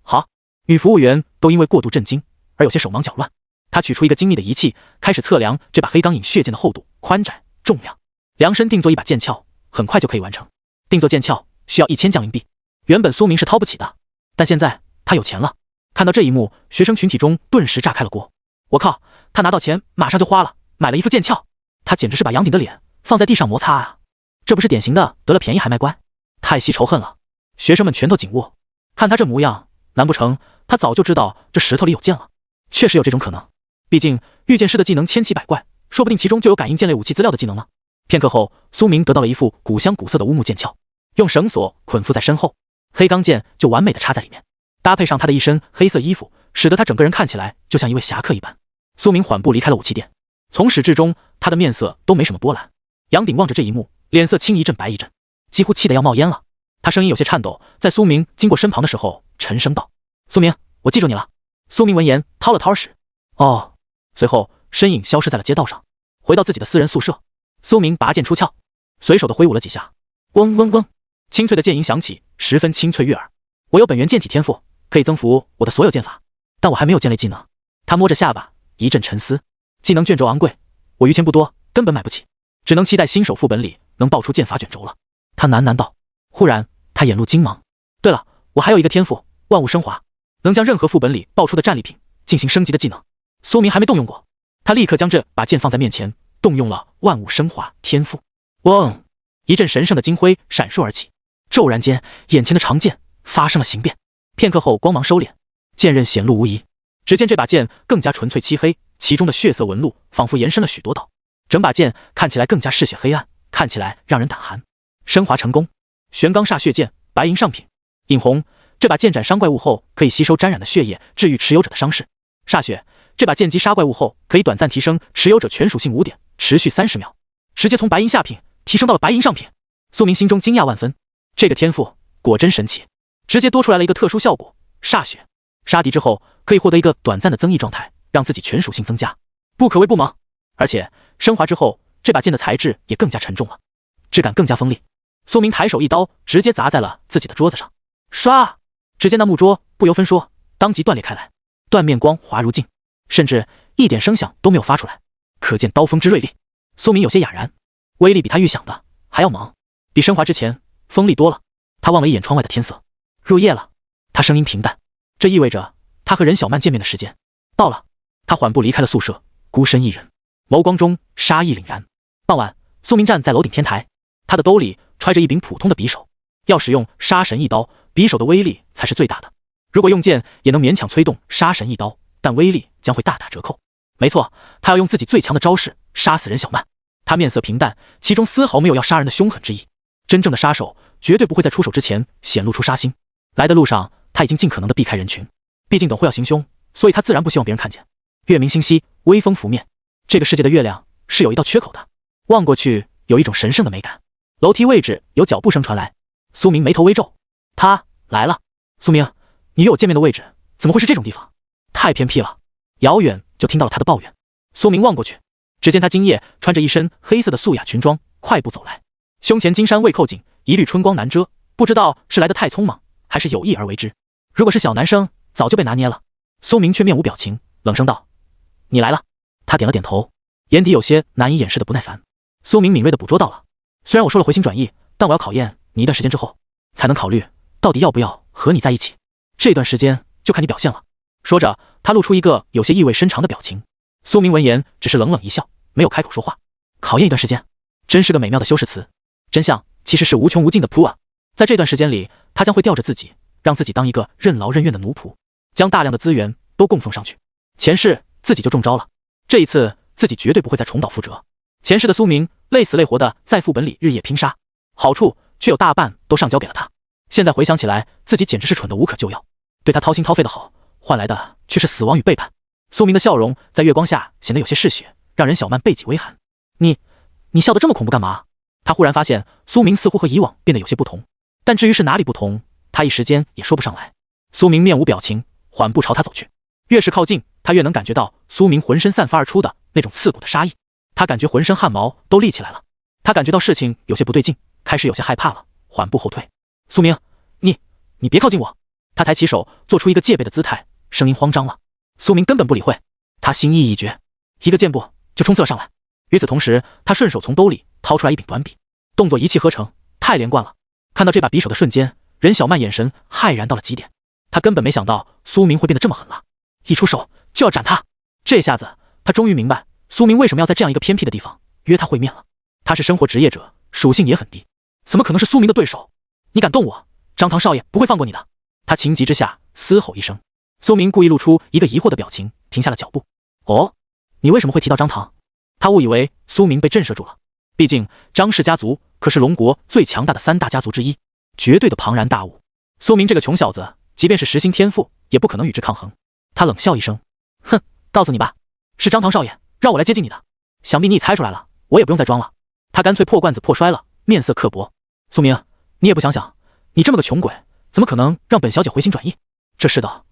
好。”女服务员都因为过度震惊而有些手忙脚乱。她取出一个精密的仪器，开始测量这把黑钢影血剑的厚度、宽窄、重量，量身定做一把剑鞘，很快就可以完成。定做剑鞘需要1000将银币，原本苏明是掏不起的，但现在他有钱了。看到这一幕，学生群体中顿时炸开了锅。我靠，他拿到钱马上就花了，买了一副剑鞘，他简直是把杨鼎的脸放在地上摩擦啊！这不是典型的得了便宜还卖乖，太吸仇恨了。学生们拳头紧握，看他这模样，难不成他早就知道这石头里有剑了？确实有这种可能，毕竟御剑师的技能千奇百怪，说不定其中就有感应剑类武器资料的技能呢。片刻后，苏明得到了一副古香古色的乌木剑鞘，用绳索捆缚在身后，黑钢剑就完美的插在里面，搭配上他的一身黑色衣服，使得他整个人看起来就像一位侠客一般。苏明缓步离开了武器店，从始至终他的面色都没什么波澜。杨鼎望着这一幕，脸色青一阵白一阵，几乎气得要冒烟了。他声音有些颤抖，在苏明经过身旁的时候沉声道：“苏明，我记住你了。”苏明闻言掏了掏耳屎，哦，随后身影消失在了街道上，回到自己的私人宿舍。苏明拔剑出鞘，随手的挥舞了几下，嗡嗡嗡，清脆的剑音响起，十分清脆悦耳。我有本源剑体天赋，可以增幅我的所有剑法，但我还没有剑类技能。他摸着下巴，一阵沉思。技能卷轴昂贵，我余钱不多，根本买不起，只能期待新手副本里能爆出剑法卷轴了。他喃喃道。忽然，他眼露精芒。对了，我还有一个天赋，万物升华，能将任何副本里爆出的战利品进行升级的技能。苏明还没动用过，他立刻将这把剑放在面前，动用了万物升华天赋。嗡，一阵神圣的金辉闪烁而起，骤然间，眼前的长剑发生了形变。片刻后，光芒收敛，剑刃显露无遗。只见这把剑更加纯粹漆黑，其中的血色纹路仿佛延伸了许多道，整把剑看起来更加嗜血黑暗，看起来让人胆寒。升华成功，玄钢煞血剑，白银上品，尹红。这把剑斩伤怪物后，可以吸收沾染的血液，治愈持有者的伤势。煞血，这把剑击杀怪物后，可以短暂提升持有者全属性5点，持续30秒，直接从白银下品提升到了白银上品。苏明心中惊讶万分，这个天赋果真神奇，直接多出来了一个特殊效果，煞血。杀敌之后可以获得一个短暂的增益状态，让自己全属性增加，不可谓不猛。而且升华之后，这把剑的材质也更加沉重了，质感更加锋利。苏明抬手一刀直接砸在了自己的桌子上，唰！只见那木桌不由分说，当即断裂开来，断面光滑如镜，甚至一点声响都没有发出来，可见刀锋之锐利。苏明有些哑然，威力比他预想的还要猛，比升华之前锋利多了。他望了一眼窗外的天色，入夜了。他声音平淡，这意味着他和任小曼见面的时间到了。他缓步离开了宿舍，孤身一人，眸光中杀意凛然。傍晚，苏明站在楼顶天台，他的兜里揣着一柄普通的匕首，要使用杀神一刀，匕首的威力才是最大的。如果用剑也能勉强催动杀神一刀，但威力将会大打折扣。没错，他要用自己最强的招式杀死任小曼。他面色平淡，其中丝毫没有要杀人的凶狠之意。真正的杀手绝对不会在出手之前显露出杀心。来的路上，他已经尽可能的避开人群，毕竟等会要行凶，所以他自然不希望别人看见。月明星稀，微风拂面，这个世界的月亮是有一道缺口的，望过去有一种神圣的美感。楼梯位置有脚步声传来，苏明眉头微皱，他来了。苏明，你约我见面的位置怎么会是这种地方？太偏僻了。遥远就听到了他的抱怨。苏明望过去，只见他今夜穿着一身黑色的素雅裙装，快步走来，胸前金衫未扣紧，一缕春光难遮，不知道是来得太匆忙，还是有意而为之。如果是小男生，早就被拿捏了。苏明却面无表情，冷声道：“你来了。”他点了点头，眼底有些难以掩饰的不耐烦。苏明敏锐地捕捉到了，虽然我说了回心转意，但我要考验你一段时间之后，才能考虑到底要不要和你在一起。这段时间就看你表现了。说着，他露出一个有些意味深长的表情。苏明闻言只是冷冷一笑，没有开口说话。考验一段时间，真是个美妙的修饰词。真相其实是无穷无尽的铺啊。在这段时间里，他将会吊着自己，让自己当一个任劳任怨的奴仆，将大量的资源都供奉上去。前世自己就中招了，这一次自己绝对不会再重蹈覆辙。前世的苏明累死累活的在副本里日夜拼杀，好处却有大半都上交给了他。现在回想起来，自己简直是蠢得无可救药。对他掏心掏肺的好，换来的却是死亡与背叛。苏明的笑容在月光下显得有些嗜血，让任小曼背脊微寒。你笑得这么恐怖干嘛？他忽然发现苏明似乎和以往变得有些不同，但至于是哪里不同，他一时间也说不上来。苏明面无表情，缓步朝他走去。越是靠近，他越能感觉到苏明浑身散发而出的那种刺骨的杀意。他感觉浑身汗毛都立起来了。他感觉到事情有些不对劲，开始有些害怕了，缓步后退。苏明，你别靠近我！他抬起手，做出一个戒备的姿态，声音慌张了。苏明根本不理会，他心意已决，一个箭步就冲刺了上来。与此同时，他顺手从兜里掏出来一柄短笔，动作一气呵成，太连贯了。看到这把匕首的瞬间，任小曼眼神骇然到了极点。他根本没想到苏明会变得这么狠辣，一出手就要斩他。这下子，他终于明白苏明为什么要在这样一个偏僻的地方约他会面了。他是生活职业者，属性也很低，怎么可能是苏明的对手？你敢动我，张唐少爷不会放过你的！他情急之下嘶吼一声。苏明故意露出一个疑惑的表情，停下了脚步。哦，你为什么会提到张唐？他误以为苏明被震慑住了，毕竟张氏家族可是龙国最强大的3大家族之一，绝对的庞然大物。苏明这个穷小子，即便是实心天赋，也不可能与之抗衡。他冷笑一声，哼，告诉你吧，是张唐少爷让我来接近你的，想必你已猜出来了，我也不用再装了。他干脆破罐子破摔了，面色刻薄。苏明，你也不想想，你这么个穷鬼，怎么可能让本小姐回心转意？这世道，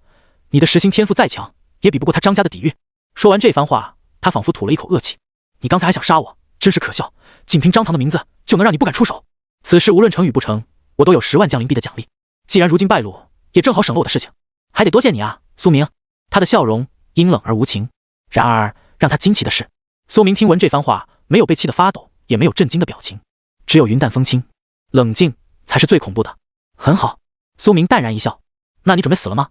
你的实心天赋再强，也比不过他张家的底蕴。说完这番话，他仿佛吐了一口恶气。你刚才还想杀我，真是可笑！仅凭张唐的名字，就能让你不敢出手。此事无论成与不成，我都有10万降灵币的奖励。既然如今败露，也正好省了我的事情。还得多谢你啊，苏明。他的笑容阴冷而无情。然而让他惊奇的是，苏明听闻这番话，没有被气得发抖，也没有震惊的表情，只有云淡风轻。冷静才是最恐怖的。很好，苏明淡然一笑。那你准备死了吗？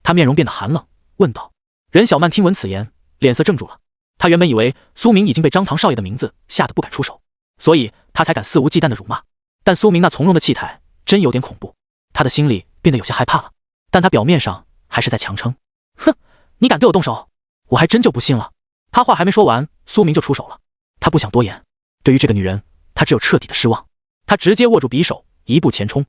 他面容变得寒冷，问道。任小曼听闻此言，脸色怔住了。他原本以为苏明已经被张唐少爷的名字吓得不敢出手，所以他才敢肆无忌惮的辱骂。但苏明那从容的气态真有点恐怖，他的心里变得有些害怕了。但他表面上还是在强撑。哼，你敢对我动手？我还真就不信了。他话还没说完，苏明就出手了。他不想多言，对于这个女人，他只有彻底的失望。他直接握住匕首，一步前冲，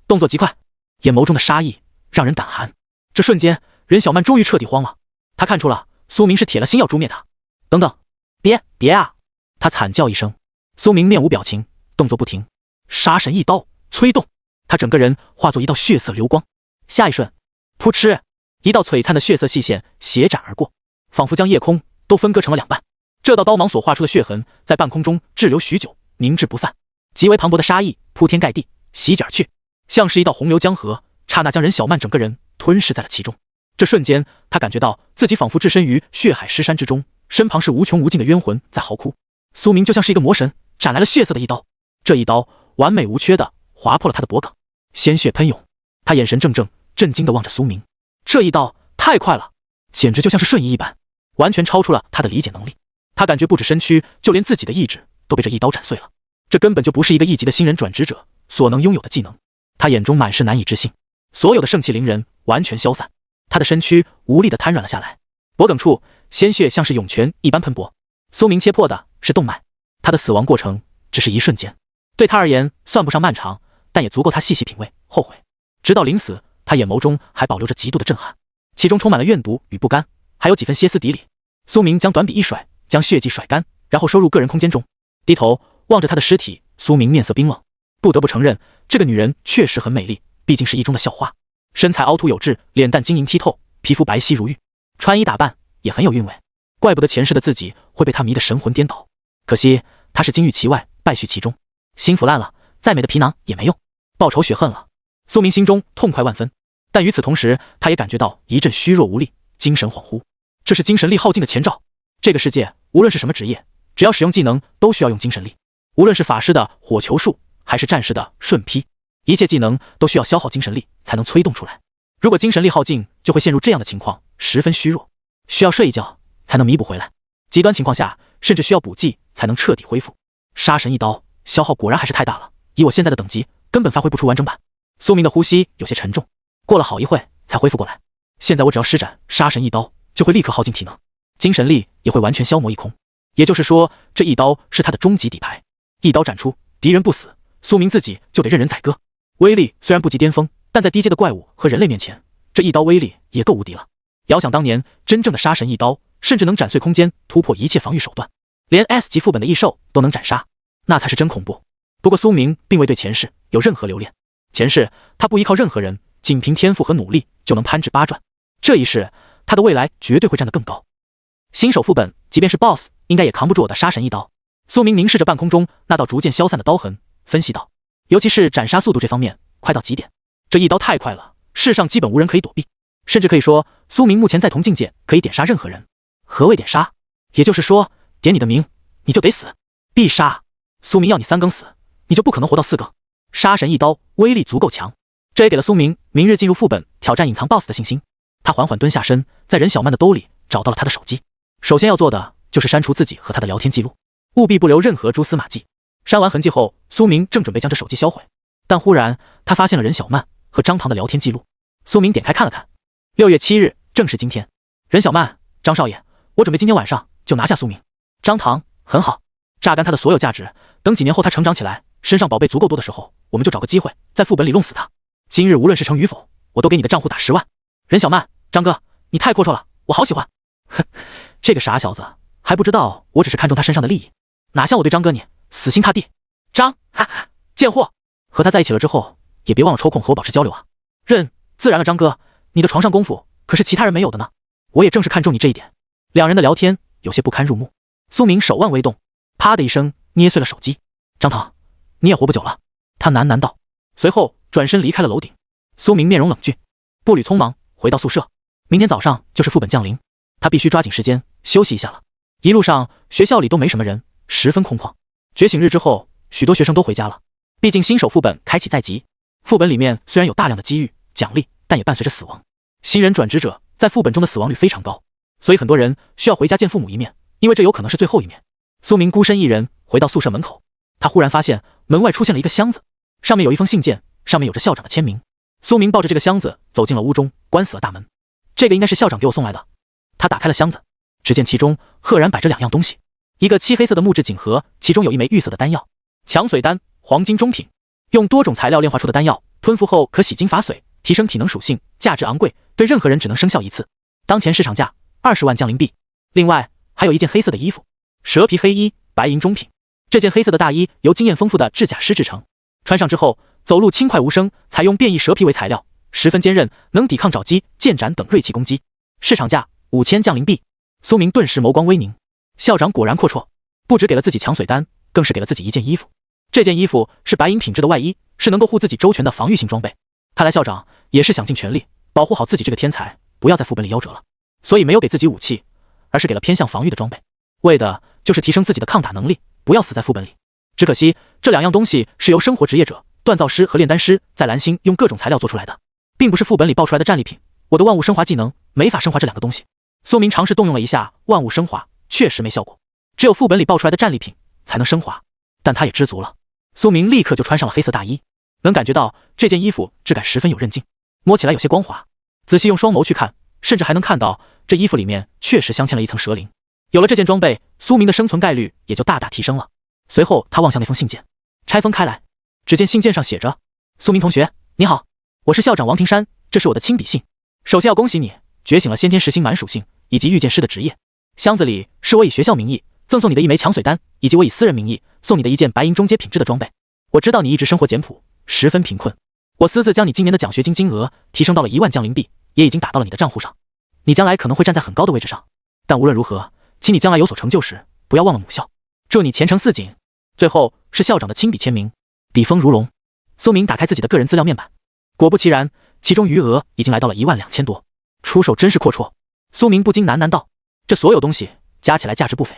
动作极快，眼眸中的杀意让人胆寒。这瞬间，任小曼终于彻底慌了。他看出了苏明是铁了心要诛灭他。等等，别啊！他惨叫一声。苏明面无表情，动作不停，杀神一刀催动，他整个人化作一道血色流光。下一瞬，噗嗤，一道璀璨的血色细线斜斩而过，仿佛将夜空都分割成了2半。这道刀芒所画出的血痕在半空中滞留许久，凝滞不散，极为磅礴的杀意铺天盖地，席卷而去，像是一道洪流江河，刹那将任小曼整个人吞噬在了其中。这瞬间，他感觉到自己仿佛置身于血海尸山之中，身旁是无穷无尽的冤魂在嚎哭。苏明就像是一个魔神，斩来了血色的一刀。这一刀完美无缺的划破了他的脖颈，鲜血喷涌。他眼神怔怔，震惊地望着苏明。这一刀太快了，简直就像是瞬移一般，完全超出了他的理解能力。他感觉不止身躯，就连自己的意志都被这一刀斩碎了。这根本就不是一个1级的新人转职者所能拥有的技能。他眼中满是难以置信，所有的盛气凌人完全消散，他的身躯无力地瘫软了下来，脖颈处鲜血像是涌泉一般喷薄。苏明切破的是动脉，他的死亡过程只是一瞬间，对他而言算不上漫长，但也足够他细细品味后悔。直到临死，他眼眸中还保留着极度的震撼，其中充满了怨毒与不甘，还有几分歇斯底里。苏明将短笔一甩，将血迹甩干，然后收入个人空间中，低头望着他的尸体。苏明面色冰冷，不得不承认，这个女人确实很美丽，毕竟是一中的校花，身材凹凸有致，脸蛋晶莹剔透，皮肤白皙如玉，穿衣打扮也很有韵味。怪不得前世的自己会被她迷得神魂颠倒，可惜她是金玉其外，败絮其中，心腐烂了，再美的皮囊也没用，报仇雪恨了。苏明心中痛快万分，但与此同时，他也感觉到一阵虚弱无力，精神恍惚。这是精神力耗尽的前兆。这个世界无论是什么职业，只要使用技能都需要用精神力，无论是法师的火球术还是战士的瞬劈，一切技能都需要消耗精神力才能催动出来。如果精神力耗尽，就会陷入这样的情况，十分虚弱，需要睡一觉才能弥补回来，极端情况下甚至需要补剂才能彻底恢复。杀神一刀消耗果然还是太大了，以我现在的等级根本发挥不出完整版。苏明的呼吸有些沉重，过了好一会才恢复过来。现在我只要施展杀神一刀，就会立刻耗尽体能，精神力也会完全消磨一空。也就是说，这一刀是他的终极底牌，一刀斩出，敌人不死，苏明自己就得任人宰割。威力虽然不及巅峰，但在低阶的怪物和人类面前，这一刀威力也够无敌了。遥想当年，真正的杀神一刀，甚至能斩碎空间，突破一切防御手段，连 S 级副本的异兽都能斩杀，那才是真恐怖。不过苏明并未对前世有任何留恋，前世他不依靠任何人，仅凭天赋和努力就能攀至8转，这一世他的未来绝对会站得更高。新手副本，即便是 BOSS， 应该也扛不住我的杀神一刀。苏明凝视着半空中那道逐渐消散的刀痕，分析道：尤其是斩杀速度这方面，快到极点。这一刀太快了，世上基本无人可以躲避，甚至可以说，苏明目前在同境界可以点杀任何人。何谓点杀？也就是说，点你的名，你就得死，必杀。苏明要你3更死，你就不可能活到4更。杀神一刀威力足够强，这也给了苏明明日进入副本挑战隐藏 BOSS 的信心。他缓缓蹲下身，在任小曼的兜里找到了他的手机。首先要做的就是删除自己和他的聊天记录，务必不留任何蛛丝马迹。删完痕迹后，苏明正准备将这手机销毁，但忽然他发现了任小曼和张唐的聊天记录。苏明点开看了看，6月7日，正是今天。任小曼：张少爷，我准备今天晚上就拿下苏明。张唐：很好，榨干他的所有价值，等几年后他成长起来，身上宝贝足够多的时候，我们就找个机会在副本里弄死他。今日无论是成与否，我都给你的账户打10万。任小曼：张哥，你太阔绰了，我好喜欢。哼，这个傻小子还不知道我只是看中他身上的利益，哪像我对张哥你死心塌地。张，哈哈，贱货！和他在一起了之后，也别忘了抽空和我保持交流啊。任，自然了，张哥，你的床上功夫可是其他人没有的呢。我也正是看中你这一点。两人的聊天有些不堪入目。苏明手腕微动，啪的一声捏碎了手机。张唐，你也活不久了，他喃喃道，随后转身离开了楼顶。苏明面容冷峻，步履匆忙回到宿舍。明天早上就是副本降临，他必须抓紧时间休息一下了。一路上学校里都没什么人，十分空旷。觉醒日之后，许多学生都回家了，毕竟新手副本开启在即。副本里面虽然有大量的机遇奖励，但也伴随着死亡。新人转职者在副本中的死亡率非常高，所以很多人需要回家见父母一面，因为这有可能是最后一面。苏明孤身一人回到宿舍门口，他忽然发现门外出现了一个箱子，上面有一封信件，上面有着校长的签名。苏明抱着这个箱子走进了屋中，关死了大门。这个应该是校长给我送来的。他打开了箱子，只见其中赫然摆着2样东西，一个漆黑色的木质锦盒，其中有一枚玉色的丹药，强髓丹，黄金中品，用多种材料炼化出的丹药，吞服后可洗精伐髓，提升体能属性，价值昂贵，对任何人只能生效1次。当前市场价20万降临币。另外还有一件黑色的衣服，蛇皮黑衣，白银中品。这件黑色的大衣由经验丰富的制甲师制成，穿上之后走路轻快无声，采用变异蛇皮为材料，十分坚韧，能抵抗爪击、剑斩等锐器攻击。市场价5000降临币。苏明顿时眸光微凝，校长果然阔绰，不只给了自己强髓丹，更是给了自己一件衣服。这件衣服是白银品质的外衣，是能够护自己周全的防御性装备。看来校长也是想尽全力保护好自己这个天才，不要在副本里夭折了，所以没有给自己武器，而是给了偏向防御的装备，为的就是提升自己的抗打能力，不要死在副本里。只可惜这2样东西是由生活职业者、锻造师和炼丹师在蓝星用各种材料做出来的，并不是副本里爆出来的战利品。我的万物升华技能没法升华这2个东西。苏明尝试动用了一下万物升华，确实没效果，只有副本里爆出来的战利品才能升华，但他也知足了。苏明立刻就穿上了黑色大衣，能感觉到这件衣服质感十分有韧劲，摸起来有些光滑，仔细用双眸去看，甚至还能看到这衣服里面确实镶嵌了一层蛇鳞。有了这件装备，苏明的生存概率也就大大提升了。随后他望向那封信件，拆封开来，只见信件上写着：苏明同学，你好，我是校长王庭山，这是我的亲笔信。首先要恭喜你觉醒了先天实心满属性以及御剑师的职业。箱子里是我以学校名义赠送你的一枚强髓丹，以及我以私人名义送你的一件白银中阶品质的装备。我知道你一直生活简朴，十分贫困，我私自将你今年的奖学金金额提升到了1万降临币，也已经打到了你的账户上。你将来可能会站在很高的位置上，但无论如何，请你将来有所成就时，不要忘了母校。祝你前程似锦。最后是校长的亲笔签名，笔锋如龙。苏明打开自己的个人资料面板，果不其然，其中余额已经来到了12000多，出手真是阔绰。苏明不禁喃喃道，这所有东西加起来价值不菲，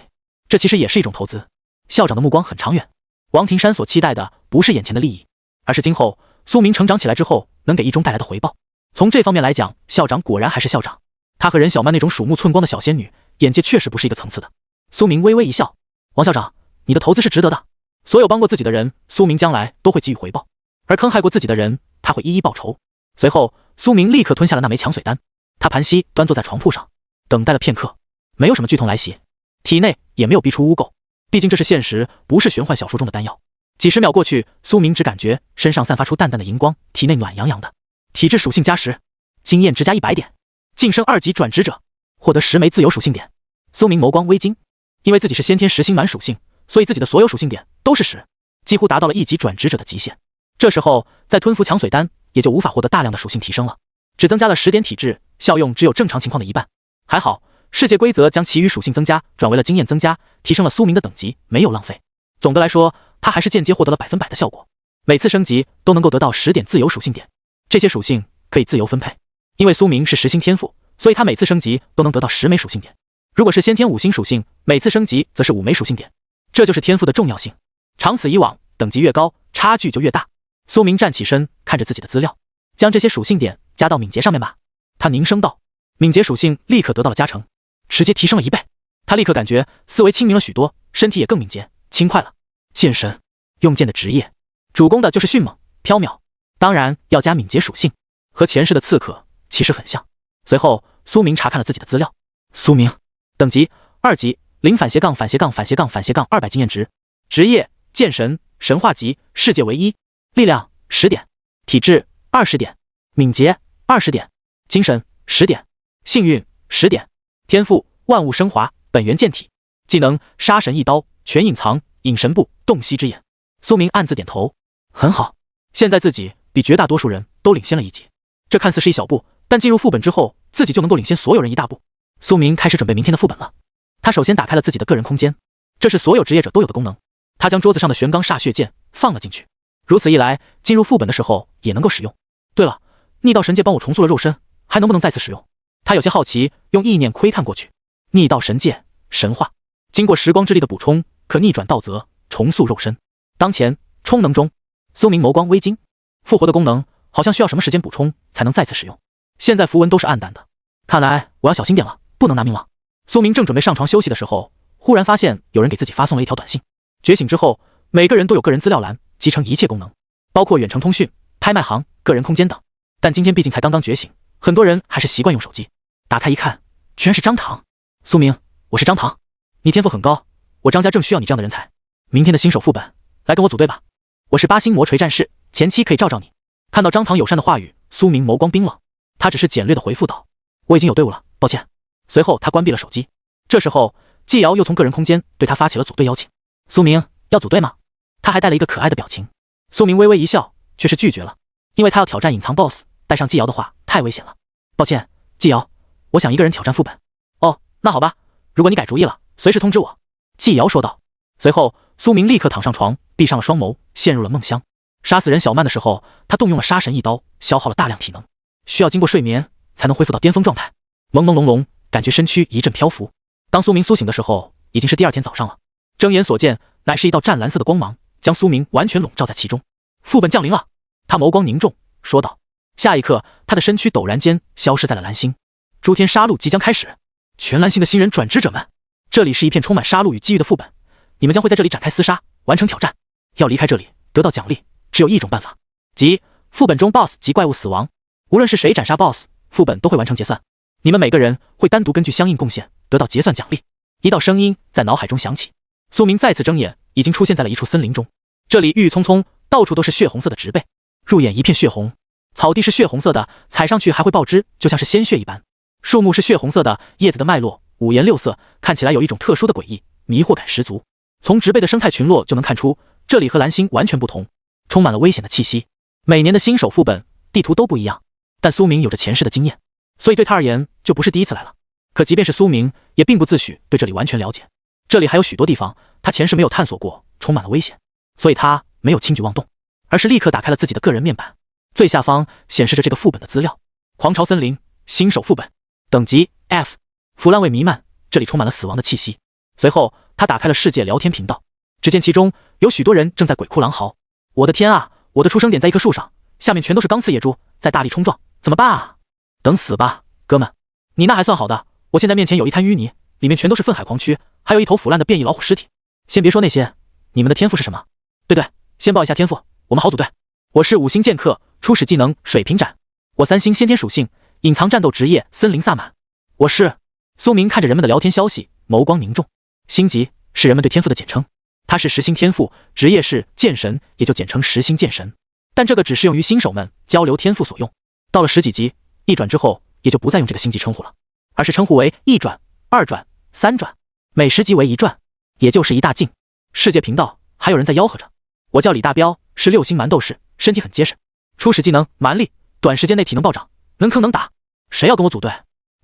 这其实也是一种投资。校长的目光很长远，王庭山所期待的不是眼前的利益，而是今后苏明成长起来之后能给一中带来的回报。从这方面来讲，校长果然还是校长，他和任小曼那种鼠目寸光的小仙女眼界确实不是一个层次的。苏明微微一笑，王校长，你的投资是值得的，所有帮过自己的人，苏明将来都会给予回报，而坑害过自己的人，他会一一报仇。随后苏明立刻吞下了那枚强髓丹，他盘膝端坐在床铺上，等待了片刻，没有什么剧痛来袭，体内也没有逼出污垢，毕竟这是现实，不是玄幻小说中的丹药。几十秒过去，苏明只感觉身上散发出淡淡的荧光，体内暖洋洋的。体质属性加10，经验值加100点，晋升2级转职者，获得10枚自由属性点。苏明眸光微惊，因为自己是先天实心满属性，所以自己的所有属性点都是10，几乎达到了1级转职者的极限。这时候再吞服强髓丹，也就无法获得大量的属性提升了，只增加了10点体质，效用只有正常情况的一半。还好，世界规则将其余属性增加转为了经验增加，提升了苏明的等级，没有浪费。总的来说，他还是间接获得了100%的效果。每次升级都能够得到10点自由属性点，这些属性可以自由分配。因为苏明是实心天赋，所以他每次升级都能得到10枚属性点。如果是先天5星属性，每次升级则是5枚属性点。这就是天赋的重要性。长此以往，等级越高，差距就越大。苏明站起身，看着自己的资料，将这些属性点加到敏捷上面吧。他凝声道，敏捷属性立刻得到了加成，直接提升了1倍。他立刻感觉思维清明了许多，身体也更敏捷轻快了。剑神，用剑的职业，主攻的就是迅猛飘渺，当然要加敏捷属性，和前世的刺客其实很像。随后苏明查看了自己的资料，苏明等级2级0-200-200-200经验值，职业剑神，神话级，世界唯一，力量10点，体质20点，敏捷20点，精神10点，幸运10点，天赋万物升华，本源剑体，技能杀神一刀，全隐藏，隐神步，洞悉之眼。苏明暗自点头，很好，现在自己比绝大多数人都领先了1级。这看似是一小步，但进入副本之后，自己就能够领先所有人1大步。苏明开始准备明天的副本了。他首先打开了自己的个人空间，这是所有职业者都有的功能。他将桌子上的玄钢煞血剑放了进去，如此一来，进入副本的时候也能够使用。对了，逆道神界帮我重塑了肉身，还能不能再次使用？他有些好奇，用意念窥探过去。逆道神界神话，经过时光之力的补充，可逆转道则，重塑肉身。当前充能中。苏明眸光微惊，复活的功能好像需要什么时间补充才能再次使用。现在符文都是暗淡的，看来我要小心点了，不能拿命了。苏明正准备上床休息的时候，忽然发现有人给自己发送了一条短信。觉醒之后，每个人都有个人资料栏，集成一切功能，包括远程通讯、拍卖行、个人空间等。但今天毕竟才刚刚觉醒，很多人还是习惯用手机。打开一看，居然是张唐。苏明，我是张唐，你天赋很高，我张家正需要你这样的人才。明天的新手副本，来跟我组队吧。我是8星魔锤战士，前期可以罩罩你。看到张唐友善的话语，苏明眸光冰冷，他只是简略的回复道：我已经有队伍了，抱歉。随后他关闭了手机。这时候季瑶又从个人空间对他发起了组队邀请。苏明，要组队吗？他还带了一个可爱的表情。苏明微微一笑，却是拒绝了，因为他要挑战隐藏 BOSS， 带上季瑶的话太危险了。抱歉，季瑶，我想一个人挑战副本。哦，那好吧，如果你改主意了，随时通知我。季瑶说道。随后苏明立刻躺上床，闭上了双眸，陷入了梦乡。杀死人小曼的时候，他动用了杀神一刀，消耗了大量体能，需要经过睡眠才能恢复到巅峰状态。朦朦胧胧，感觉身躯一阵漂浮。当苏明苏醒的时候，已经是第2天早上了。睁眼所见，乃是一道湛蓝色的光芒，将苏明完全笼罩在其中。副本降临了，他眸光凝重，说道。下一刻，他的身躯陡然间消失在了蓝星。诸天杀戮即将开始，全蓝星的新人转职者们，这里是一片充满杀戮与机遇的副本，你们将会在这里展开厮杀，完成挑战。要离开这里，得到奖励，只有一种办法，即副本中 BOSS 及怪物死亡。无论是谁斩杀 BOSS， 副本都会完成结算。你们每个人会单独根据相应贡献得到结算奖励。一道声音在脑海中响起。苏明再次睁眼，已经出现在了一处森林中。这里郁郁葱葱，到处都是血红色的植被，入眼一片血红。草地是血红色的，踩上去还会爆汁，就像是鲜血一般。树木是血红色的，叶子的脉络五颜六色，看起来有一种特殊的诡异，迷惑感十足。从植被的生态群落就能看出，这里和蓝星完全不同，充满了危险的气息。每年的新手副本地图都不一样，但苏明有着前世的经验，所以对他而言就不是第一次来了。可即便是苏明，也并不自诩对这里完全了解。这里还有许多地方他前世没有探索过，充满了危险，所以他没有轻举妄动，而是立刻打开了自己的个人面板。最下方显示着这个副本的资料：狂潮森林新手副本，等级 F， 腐烂味弥漫，这里充满了死亡的气息。随后他打开了世界聊天频道，只见其中有许多人正在鬼哭狼嚎。我的天啊，我的出生点在一棵树上，下面全都是钢刺野猪在大力冲撞，怎么办啊？等死吧，哥们。你那还算好的，我现在面前有一滩淤泥，里面全都是愤海狂蛆，还有一头腐烂的变异老虎尸体。先别说那些，你们的天赋是什么？对，先报一下天赋，我们好组队。我是5星剑客，初始技能水平斩。我3星先天属性，隐藏战斗职业森林萨满。我是苏明看着人们的聊天消息，眸光凝重。星级是人们对天赋的简称，他他是实心天赋，职业是剑神，也就简称实心剑神。但这个只适用于新手们交流天赋所用。到了10几级一转之后，也就不再用这个星级称呼了，而是称呼为1转、2转、3转，每10级为1转，也就是1大境。世界频道还有人在吆喝着，我叫李大彪，是6星蛮斗士，身体很结实，初始技能蛮力，短时间内体能暴涨，能坑能打，谁要跟我组队？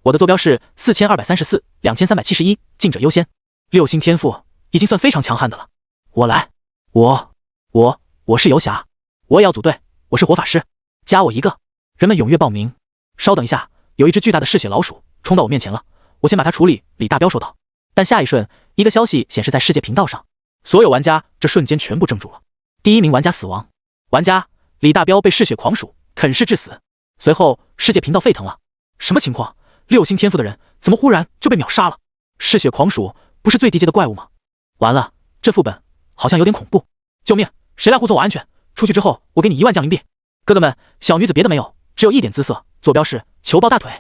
我的坐标是4234、2371，进者优先。6星天赋已经算非常强悍的了。我来，我是游侠，我也要组队，我是火法师，加我一个。人们踊跃报名。稍等一下，有一只巨大的嗜血老鼠冲到我面前了，我先把它处理。李大彪说道。但下一瞬，一个消息显示在世界频道上，所有玩家这瞬间全部怔住了。第1名玩家死亡，玩家李大彪被嗜血狂鼠啃噬致死。随后世界频道沸腾了，什么情况？6星天赋的人怎么忽然就被秒杀了？嗜血狂鼠不是最低阶的怪物吗？完了，这副本好像有点恐怖！救命！谁来护送我安全？出去之后我给你1万奖冥币。哥哥们，小女子别的没有，只有一点姿色，坐标是求抱大腿。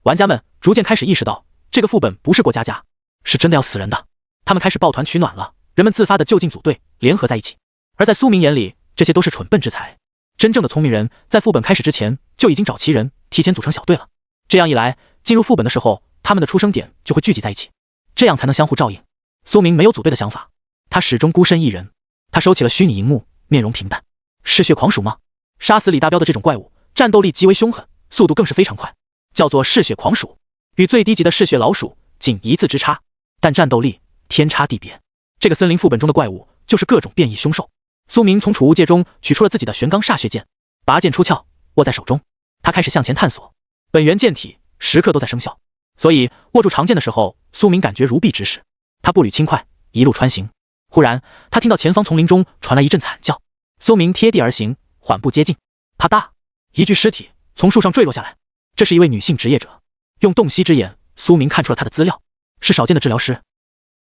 玩家们逐渐开始意识到，这个副本不是过家家，是真的要死人的。他们开始抱团取暖了，人们自发的就近组队，联合在一起。而在苏明眼里，这些都是蠢笨之才。真正的聪明人在副本开始之前就已经找齐人，提前组成小队了。这样一来，进入副本的时候，他们的出生点就会聚集在一起，这样才能相互照应。苏明没有组队的想法，他始终孤身一人。他收起了虚拟荧幕，面容平淡。嗜血狂鼠吗？杀死李大彪的这种怪物，战斗力极为凶狠，速度更是非常快，叫做嗜血狂鼠，与最低级的嗜血老鼠仅1字之差，但战斗力天差地别。这个森林副本中的怪物就是各种变异凶兽。苏明从储物戒中取出了自己的玄钢煞血剑，拔剑出鞘，握在手中。他开始向前探索，本源剑体时刻都在生效，所以握住长剑的时候，苏明感觉如臂指使。他步履轻快，一路穿行。忽然，他听到前方丛林中传来一阵惨叫。苏明贴地而行，缓步接近。啪嗒，一具尸体从树上坠落下来。这是一位女性职业者，用洞悉之眼，苏明看出了她的资料，是少见的治疗师。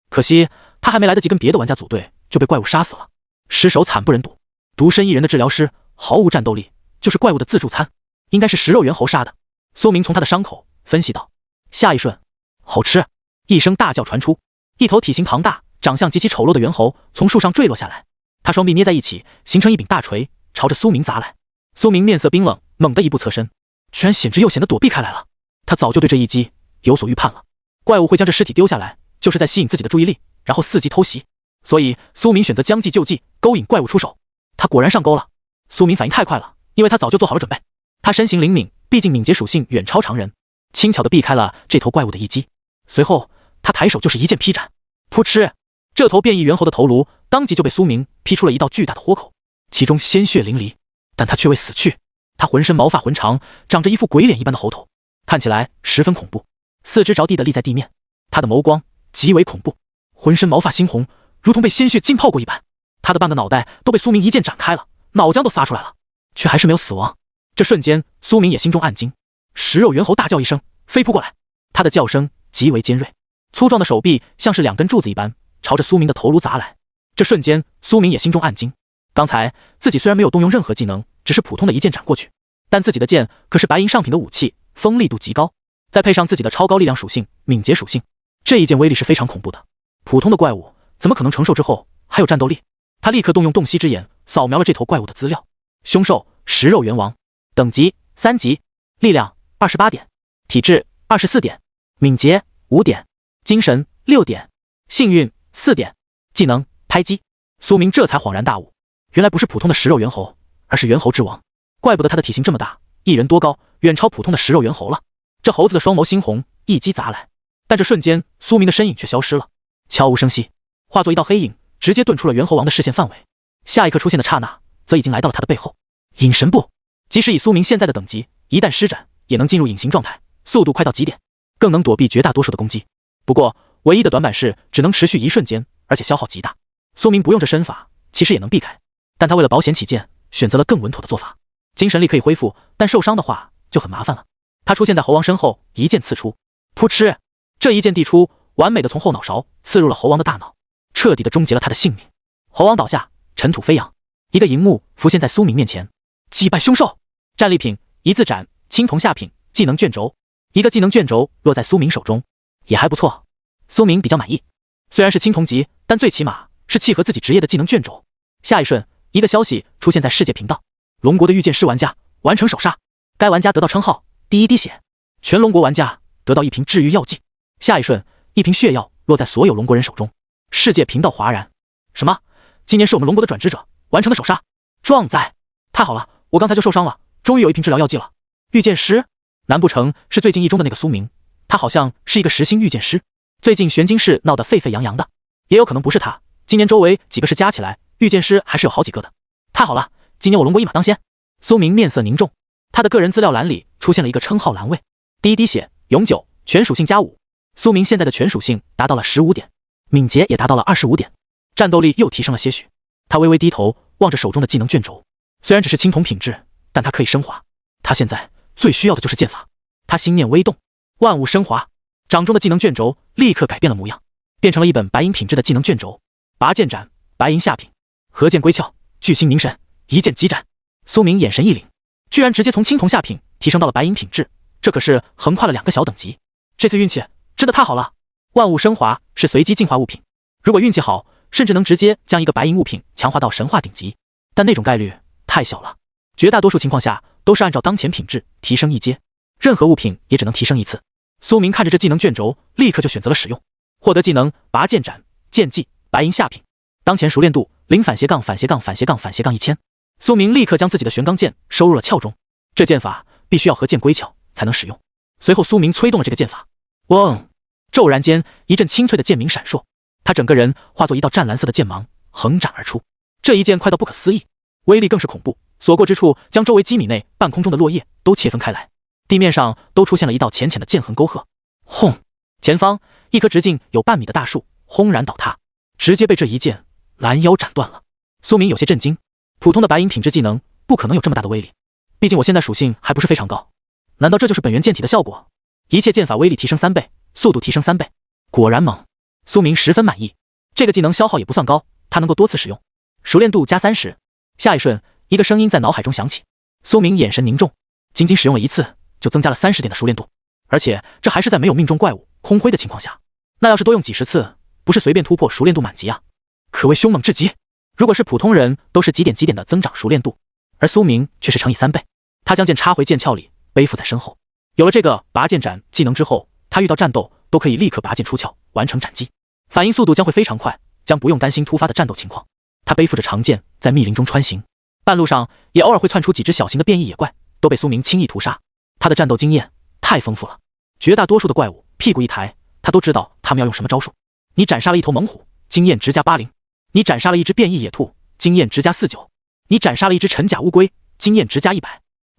可惜她还没来得及跟别的玩家组队，就被怪物杀死了。尸首惨不忍睹，独身一人的治疗师毫无战斗力，就是怪物的自助餐，应该是食肉猿猴杀的。苏明从他的伤口分析道。下一瞬，好吃！一声大叫传出，一头体型庞大、长相极其丑陋的猿猴从树上坠落下来，他双臂捏在一起，形成一柄大锤，朝着苏明砸来。苏明面色冰冷，猛地一步侧身，居然险之又险地躲避开来了。他早就对这一击有所预判了，怪物会将这尸体丢下来，就是在吸引自己的注意力，然后伺机偷袭。所以苏明选择将计就计，勾引怪物出手。他果然上钩了。苏明反应太快了，因为他早就做好了准备。他身形灵敏，毕竟敏捷属性远超常人，轻巧地避开了这头怪物的一击。随后他抬手就是一剑劈斩，噗嗤，这头变异猿猴的头颅当即就被苏明劈出了一道巨大的豁口，其中鲜血淋漓，但他却未死去。他浑身毛发浑长，长着一副鬼脸一般的猴头，看起来十分恐怖，四肢着地地立在地面。他的眸光极为恐怖，浑身毛发猩红，如同被鲜血浸泡过一般。他的半个脑袋都被苏明一剑斩开了，脑浆都撒出来了，却还是没有死亡。这瞬间，苏明也心中暗惊。食肉猿猴大叫一声，飞扑过来，他的叫声极为尖锐，粗壮的手臂像是2根柱子一般，朝着苏明的头颅砸来。这瞬间，苏明也心中暗惊。刚才自己虽然没有动用任何技能，只是普通的一剑斩过去，但自己的剑可是白银上品的武器，锋利度极高，再配上自己的超高力量属性、敏捷属性，这一剑威力是非常恐怖的。普通的怪物怎么可能承受之后还有战斗力？他立刻动用洞悉之眼，扫描了这头怪物的资料。凶兽食肉猿王，等级3级，力量28点，体质24点，敏捷5点，精神6点，幸运4点，技能拍击。苏明这才恍然大悟，原来不是普通的食肉猿猴，而是猿猴之王。怪不得他的体型这么大，1人多高，远超普通的食肉猿猴了。这猴子的双眸猩红，一击砸来，但这瞬间苏明的身影却消失了，悄无声息，化作一道黑影，直接遁出了猿猴王的视线范围。下一刻出现的刹那，则已经来到了他的背后。隐神步，即使以苏明现在的等级，一旦施展，也能进入隐形状态，速度快到极点，更能躲避绝大多数的攻击。不过唯一的短板是只能持续1瞬间，而且消耗极大。苏明不用这身法，其实也能避开，但他为了保险起见，选择了更稳妥的做法。精神力可以恢复，但受伤的话就很麻烦了。他出现在猴王身后，一剑刺出，噗嗤，这一剑递出，完美的从后脑勺刺入了猴王的大脑，彻底的终结了他的性命。猴王倒下，尘土飞扬，一个荧幕浮现在苏明面前。击败凶兽，战利品1字斩，青铜下品，技能卷轴。一个技能卷轴落在苏明手中，也还不错。苏明比较满意，虽然是青铜级，但最起码是契合自己职业的技能卷轴。下一瞬，一个消息出现在世界频道：龙国的御剑师玩家完成首杀，该玩家得到称号第一滴血，全龙国玩家得到一瓶治愈药剂。下一瞬，一瓶血药落在所有龙国人手中。世界频道哗然：什么？今年是我们龙国的转职者完成的首杀，壮哉！太好了，我刚才就受伤了，终于有一瓶治疗药剂了。御剑师？难不成是最近一中的那个苏明？他好像是一个实心御剑师，最近玄金市闹得沸沸扬扬的，也有可能不是他。今年周围几个市加起来，御剑师还是有好几个的。太好了，今年我龙国一马当先。苏明面色凝重，他的个人资料栏里出现了一个称号栏位：第一滴血，永久，全属性+5。苏明现在的全属性达到了15点，敏捷也达到了25点，战斗力又提升了些许。他微微低头望着手中的技能卷轴，虽然只是青铜品质，但它可以升华。他现在最需要的就是剑法。他心念微动，万物升华，掌中的技能卷轴立刻改变了模样，变成了一本白银品质的技能卷轴。拔剑斩，白银下品，合剑归鞘，聚心凝神，一剑击斩。苏明眼神一凛，居然直接从青铜下品提升到了白银品质，这可是横跨了2个小等级。这次运气真的太好了！万物升华是随机进化物品，如果运气好，甚至能直接将一个白银物品强化到神话顶级，但那种概率太小了。绝大多数情况下都是按照当前品质提升一阶，任何物品也只能提升一次。苏明看着这技能卷轴，立刻就选择了使用，获得技能拔剑斩，剑技白银下品，当前熟练度0/-///1000。苏明立刻将自己的玄钢剑收入了鞘中，这剑法必须要合剑归鞘才能使用。随后苏明催动了这个剑法，嗡！骤然间一阵清脆的剑鸣闪烁，他整个人化作一道湛蓝色的剑芒横斩而出，这一剑快到不可思议，威力更是恐怖，所过之处将周围几米内半空中的落叶都切分开来，地面上都出现了一道浅浅的剑痕沟壑。轰！前方一棵直径有半米的大树轰然倒塌，直接被这一剑拦腰斩断了。苏明有些震惊，普通的白银品质技能不可能有这么大的威力，毕竟我现在属性还不是非常高，难道这就是本源剑体的效果？一切剑法威力提升3倍，速度提升3倍，果然猛。苏明十分满意，这个技能消耗也不算高，他能够多次使用，熟练度加30。下一瞬，一个声音在脑海中响起，苏明眼神凝重，仅仅使用了一次就增加了30点的熟练度，而且这还是在没有命中怪物空挥的情况下，那要是多用几十次，不是随便突破熟练度满级啊，可谓凶猛至极。如果是普通人都是几点几点的增长熟练度，而苏明却是乘以3倍。他将剑插回剑鞘里，背负在身后。有了这个拔剑斩技能之后，他遇到战斗都可以立刻拔剑出鞘完成斩击，反应速度将会非常快，将不用担心突发的战斗情况。他背负着长剑在密林中穿行，半路上也偶尔会窜出几只小型的变异野怪，都被苏明轻易屠杀。他的战斗经验太丰富了，绝大多数的怪物屁股一抬，他都知道他们要用什么招数。你斩杀了一头猛虎，经验值加80；你斩杀了一只变异野兔，经验值加49；你斩杀了一只陈甲乌龟，经验值加100。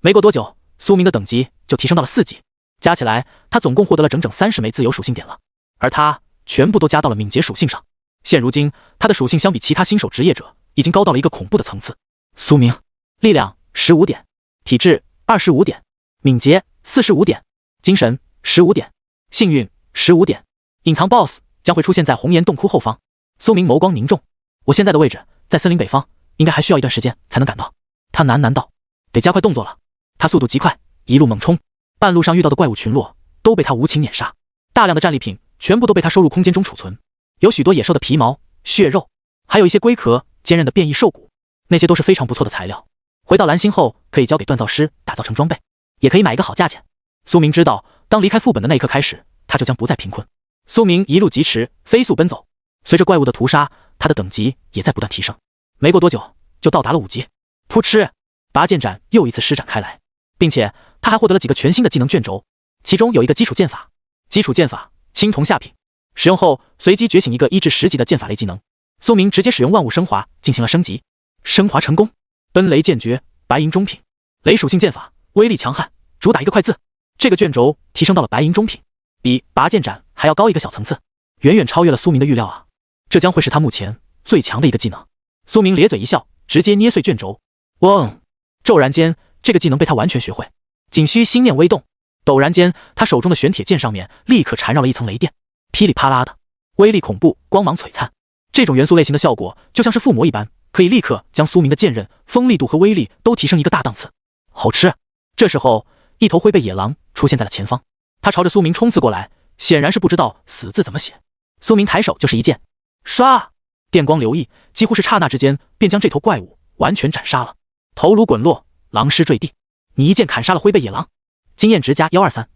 没过多久，苏明的等级就提升到了4级，加起来他总共获得了整整30枚自由属性点了，而他全部都加到了敏捷属性上。现如今他的属性相比其他新手职业者已经高到了一个恐怖的层次。苏明力量15点，体质25点，敏捷45点，精神15点，幸运15点。隐藏 BOSS 将会出现在红岩洞窟后方。苏明眸光凝重，我现在的位置在森林北方，应该还需要一段时间才能赶到。他喃喃道，得加快动作了。他速度极快，一路猛冲，半路上遇到的怪物群落都被他无情碾杀，大量的战利品全部都被他收入空间中储存，有许多野兽的皮毛、血肉，还有一些龟壳、坚韧的变异兽骨，那些都是非常不错的材料。回到蓝星后，可以交给锻造师打造成装备，也可以买一个好价钱。苏明知道，当离开副本的那一刻开始，他就将不再贫困。苏明一路疾驰，飞速奔走，随着怪物的屠杀，他的等级也在不断提升。没过多久，就到达了5级。噗嗤，拔剑斩又一次施展开来，并且他还获得了几个全新的技能卷轴，其中有一个基础剑法。基础剑法青铜下品，使用后随机觉醒一个1至10级的剑法类技能。苏明直接使用万物升华进行了升级，升华成功。奔雷剑诀白银中品，雷属性剑法，威力强悍，主打一个快字。这个卷轴提升到了白银中品，比拔剑斩还要高一个小层次，远远超越了苏明的预料啊！这将会是他目前最强的一个技能。苏明咧嘴一笑，直接捏碎卷轴。嗡！骤然间，这个技能被他完全学会。仅需心念微动，陡然间，他手中的玄铁剑上面立刻缠绕了一层雷电，噼里啪啦的，威力恐怖，光芒璀璨。这种元素类型的效果就像是附魔一般，可以立刻将苏明的剑刃锋利度和威力都提升一个大档次。好吃！这时候，一头灰背野狼出现在了前方，他朝着苏明冲刺过来，显然是不知道死字怎么写。苏明抬手就是一剑，唰！电光流溢，几乎是刹那之间，便将这头怪物完全斩杀了。头颅滚落，狼尸坠地。你一剑砍杀了灰背野狼，经验值加123。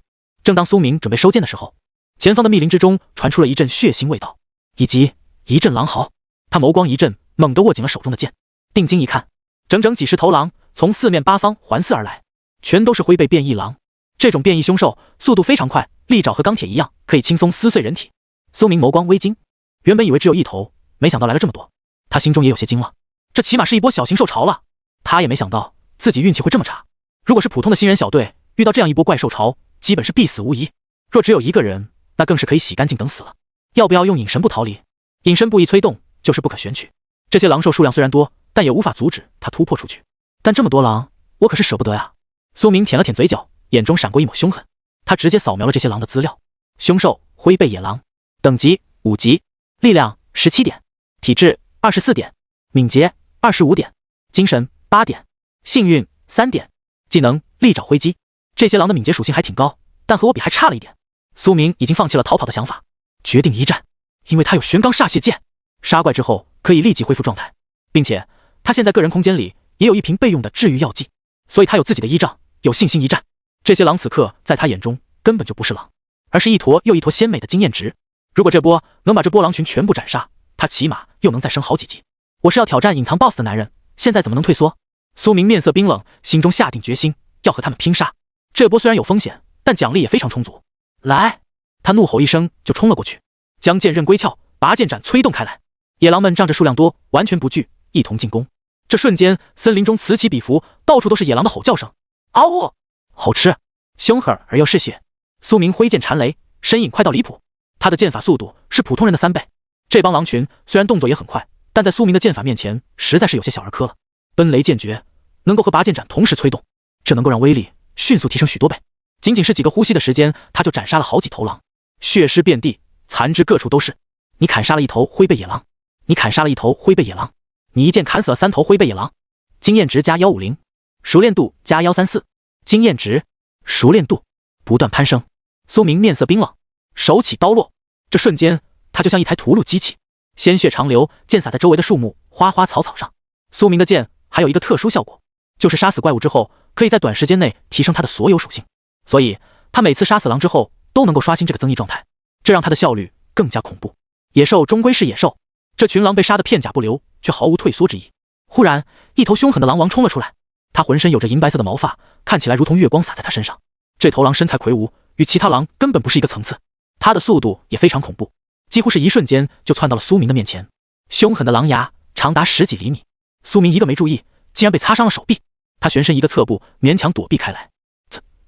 正当苏明准备收剑的时候，前方的密林之中传出了一阵血腥味道，以及一阵狼嚎。他眸光一震，猛地握紧了手中的剑，定睛一看，整整几十头狼从四面八方环伺而来，全都是灰背变异狼。这种变异凶兽速度非常快，利爪和钢铁一样，可以轻松撕碎人体。苏明眸光微惊，原本以为只有一头，没想到来了这么多，他心中也有些惊了。这起码是一波小型兽潮了，他也没想到自己运气会这么差。如果是普通的新人小队，遇到这样一波怪兽潮，基本是必死无疑。若只有一个人，那更是可以洗干净等死了。要不要用隐身步逃离？隐身步一催动，就是不可选取。这些狼兽数量虽然多，但也无法阻止他突破出去。但这么多狼，我可是舍不得呀。苏明舔了舔嘴角，眼中闪过一抹凶狠。他直接扫描了这些狼的资料：凶兽灰背野狼，等级5级，力量17点，体质24点，敏捷25点，精神8点，幸运3点，技能利爪挥击。这些狼的敏捷属性还挺高，但和我比还差了一点。苏明已经放弃了逃跑的想法，决定一战，因为他有玄钢煞血剑，杀怪之后可以立即恢复状态，并且他现在个人空间里也有一瓶备用的治愈药剂，所以他有自己的依仗，有信心一战。这些狼此刻在他眼中根本就不是狼，而是一坨又一坨鲜美的经验值。如果这波能把这波狼群全部斩杀，他起码又能再升好几级。我是要挑战隐藏 BOSS 的男人，现在怎么能退缩？苏明面色冰冷，心中下定决心要和他们拼杀。这波虽然有风险，但奖励也非常充足。来！他怒吼一声就冲了过去，将剑刃归鞘，拔剑斩催动开来。野狼们仗着数量多，完全不惧，一同进攻。这瞬间，森林中此起彼伏，到处都是野狼的吼叫声。嗷呜！好吃，凶狠而又嗜血。苏明挥剑缠雷，身影快到离谱，他的剑法速度是普通人的3倍。这帮狼群虽然动作也很快，但在苏明的剑法面前，实在是有些小儿科了。奔雷剑诀能够和拔剑斩同时催动，这能够让威力迅速提升许多倍。仅仅是几个呼吸的时间，他就斩杀了好几头狼，血尸遍地，残肢各处都是。你砍杀了一头灰背野狼，你砍杀了一头灰背野狼，你一剑砍死了3头灰背野狼。经验值加150，熟练度加134，经验值熟练度不断攀升。苏明面色冰冷，手起刀落，这瞬间他就像一台屠戮机器，鲜血长流，溅洒在周围的树木、花花草草上。苏明的剑还有一个特殊效果，就是杀死怪物之后，可以在短时间内提升他的所有属性，所以他每次杀死狼之后都能够刷新这个增益状态，这让他的效率更加恐怖。野兽终归是野兽，这群狼被杀得片甲不留，却毫无退缩之意。忽然，一头凶狠的狼王冲了出来，他浑身有着银白色的毛发，看起来如同月光洒在他身上。这头狼身材魁梧，与其他狼根本不是一个层次，他的速度也非常恐怖，几乎是一瞬间就窜到了苏明的面前。凶狠的狼牙长达10几厘米，苏明一个没注意，竟然被擦伤了手臂。他旋身一个侧步，勉强躲避开来，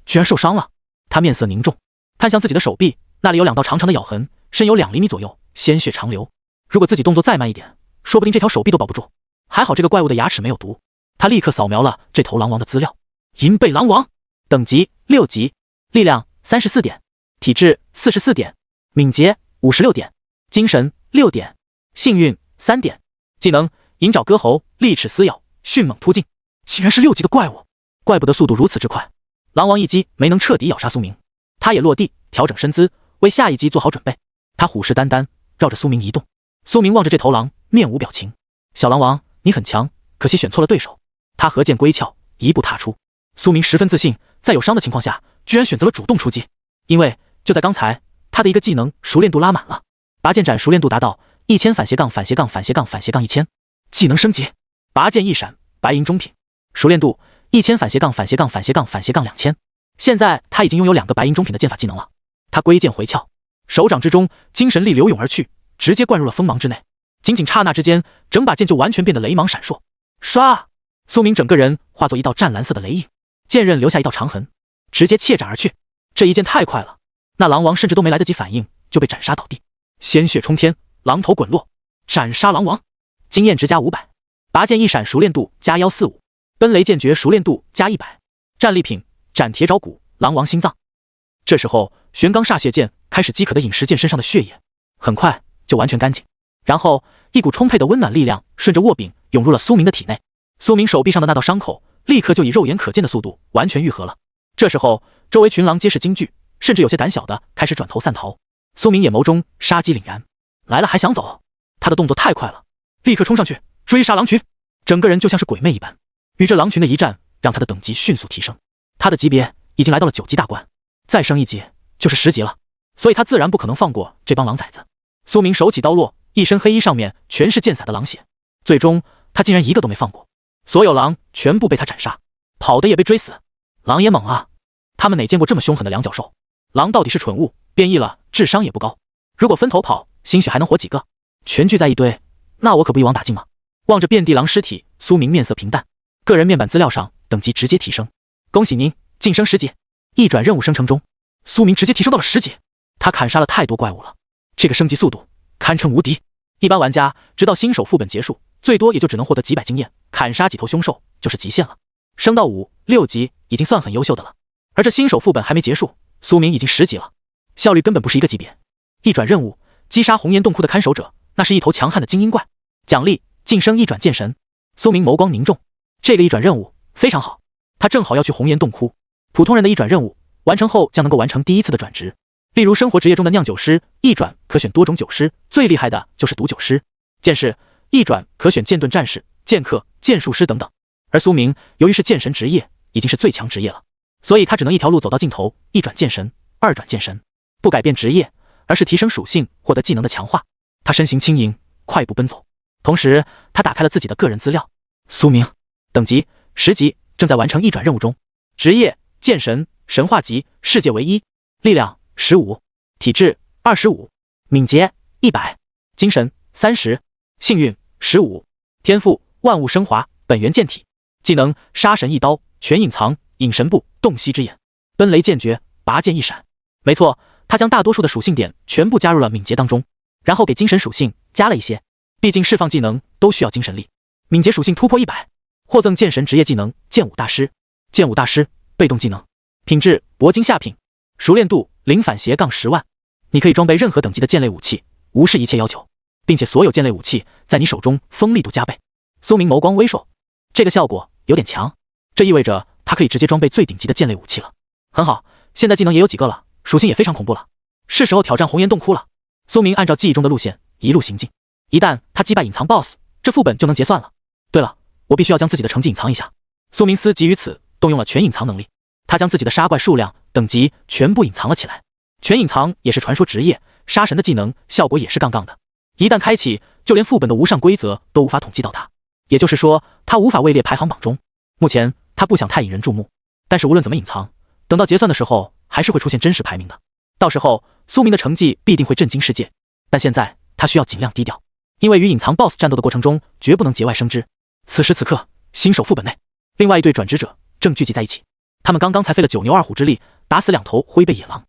居然受伤了。他面色凝重，看向自己的手臂，那里有2道长长的咬痕，深有2厘米左右，鲜血长流。如果自己动作再慢一点，说不定这条手臂都保不住。还好这个怪物的牙齿没有毒。他立刻扫描了这头狼王的资料：银背狼王，等级6级，力量34点，体质44点，敏捷56点，精神6点，幸运3点，技能银爪割喉，利齿撕咬，迅猛突进。竟然是6级的怪物，怪不得速度如此之快。狼王一击没能彻底咬杀苏明，他也落地调整身姿，为下一击做好准备。他虎视眈眈，绕着苏明移动。苏明望着这头狼，面无表情。小狼王，你很强，可惜选错了对手。他合剑归鞘，一步踏出。苏明十分自信，在有伤的情况下，居然选择了主动出击。因为就在刚才，他的一个技能熟练度拉满了，拔剑斩熟练度达到1000反斜杠反斜杠反斜杠反斜杠1000，技能升级，拔剑一闪，白银中品。熟练度1000反斜杠反斜杠反斜杠反斜杠2000，现在他已经拥有2个白银中品的剑法技能了。他归剑回鞘，手掌之中精神力流涌而去，直接灌入了锋芒之内。仅仅刹那之间，整把剑就完全变得雷芒闪烁。唰！苏明整个人化作一道湛蓝色的雷影，剑刃留下一道长痕，直接切斩而去。这一剑太快了，那狼王甚至都没来得及反应，就被斩杀倒地，鲜血冲天，狼头滚落。斩杀狼王，经验值加500，拔剑一闪熟练度加145。奔雷剑诀熟练度加100，战利品斩铁爪骨、狼王心脏。这时候，玄钢煞血剑开始饥渴地饮食剑身上的血液，很快就完全干净。然后，一股充沛的温暖力量顺着握柄涌入了苏明的体内。苏明手臂上的那道伤口立刻就以肉眼可见的速度完全愈合了。这时候，周围群狼皆是惊惧，甚至有些胆小的开始转头散逃。苏明眼眸中杀机凛然，来了还想走？他的动作太快了，立刻冲上去追杀狼群，整个人就像是鬼魅一般。与这狼群的一战，让他的等级迅速提升，他的级别已经来到了9级大关，再升一级就是10级了，所以他自然不可能放过这帮狼崽子。苏明手起刀落，一身黑衣上面全是溅洒的狼血，最终他竟然一个都没放过，所有狼全部被他斩杀，跑的也被追死。狼也猛啊，他们哪见过这么凶狠的两脚兽？狼到底是蠢物，变异了智商也不高，如果分头跑，兴许还能活几个，全聚在一堆，那我可不一网打尽吗？望着遍地狼尸体，苏明面色平淡，个人面板资料上等级直接提升，恭喜您晋升10级。一转任务生成中，苏明直接提升到了10级，他砍杀了太多怪物了，这个升级速度堪称无敌。一般玩家直到新手副本结束，最多也就只能获得几百经验，砍杀几头凶兽就是极限了。升到5、6级已经算很优秀的了，而这新手副本还没结束，苏明已经10级了，效率根本不是一个级别。一转任务，击杀红岩洞窟的看守者，那是一头强悍的精英怪，奖励晋升一转剑神。苏明眸光凝重，这个一转任务非常好，他正好要去红岩洞窟。普通人的一转任务完成后将能够完成第一次的转职，例如生活职业中的酿酒师，一转可选多种酒师，最厉害的就是毒酒师；剑士一转可选剑盾战士、剑客、剑术师等等。而苏明由于是剑神职业，已经是最强职业了，所以他只能一条路走到尽头，一转剑神，二转剑神，不改变职业，而是提升属性，获得技能的强化。他身形轻盈，快步奔走，同时他打开了自己的个人资料。苏明等级10级，正在完成一转任务中，职业剑神，神话级，世界唯一，力量15，体质25，敏捷100，精神30，幸运15，天赋万物升华，本源剑体，技能杀神一刀，全隐藏，隐神步，洞悉之眼，奔雷剑诀，拔剑一闪。没错，他将大多数的属性点全部加入了敏捷当中，然后给精神属性加了一些，毕竟释放技能都需要精神力。敏捷属性突破100，获赠剑神职业技能剑舞大师，剑舞大师被动技能，品质铂金下品，熟练度0反斜杠10万，你可以装备任何等级的剑类武器，无视一切要求，并且所有剑类武器在你手中锋利度加倍。苏明眸光微烁，这个效果有点强，这意味着他可以直接装备最顶级的剑类武器了。很好，现在技能也有几个了，属性也非常恐怖了，是时候挑战红岩洞窟了。苏明按照记忆中的路线一路行进，一旦他击败隐藏 BOSS， 这副本就能结算了。对了，我必须要将自己的成绩隐藏一下。苏明思急于此，动用了全隐藏能力，他将自己的杀怪数量、等级全部隐藏了起来。全隐藏也是传说职业，杀神的技能效果也是杠杠的，一旦开启，就连副本的无上规则都无法统计到他，也就是说他无法位列排行榜中。目前他不想太引人注目，但是无论怎么隐藏，等到结算的时候还是会出现真实排名的，到时候苏明的成绩必定会震惊世界。但现在他需要尽量低调，因为与隐藏 BOSS 战斗的过程中绝不能节外生枝。此时此刻，新手副本内，另外一队转职者正聚集在一起，他们刚刚才费了9牛2虎之力打死2头灰背野狼。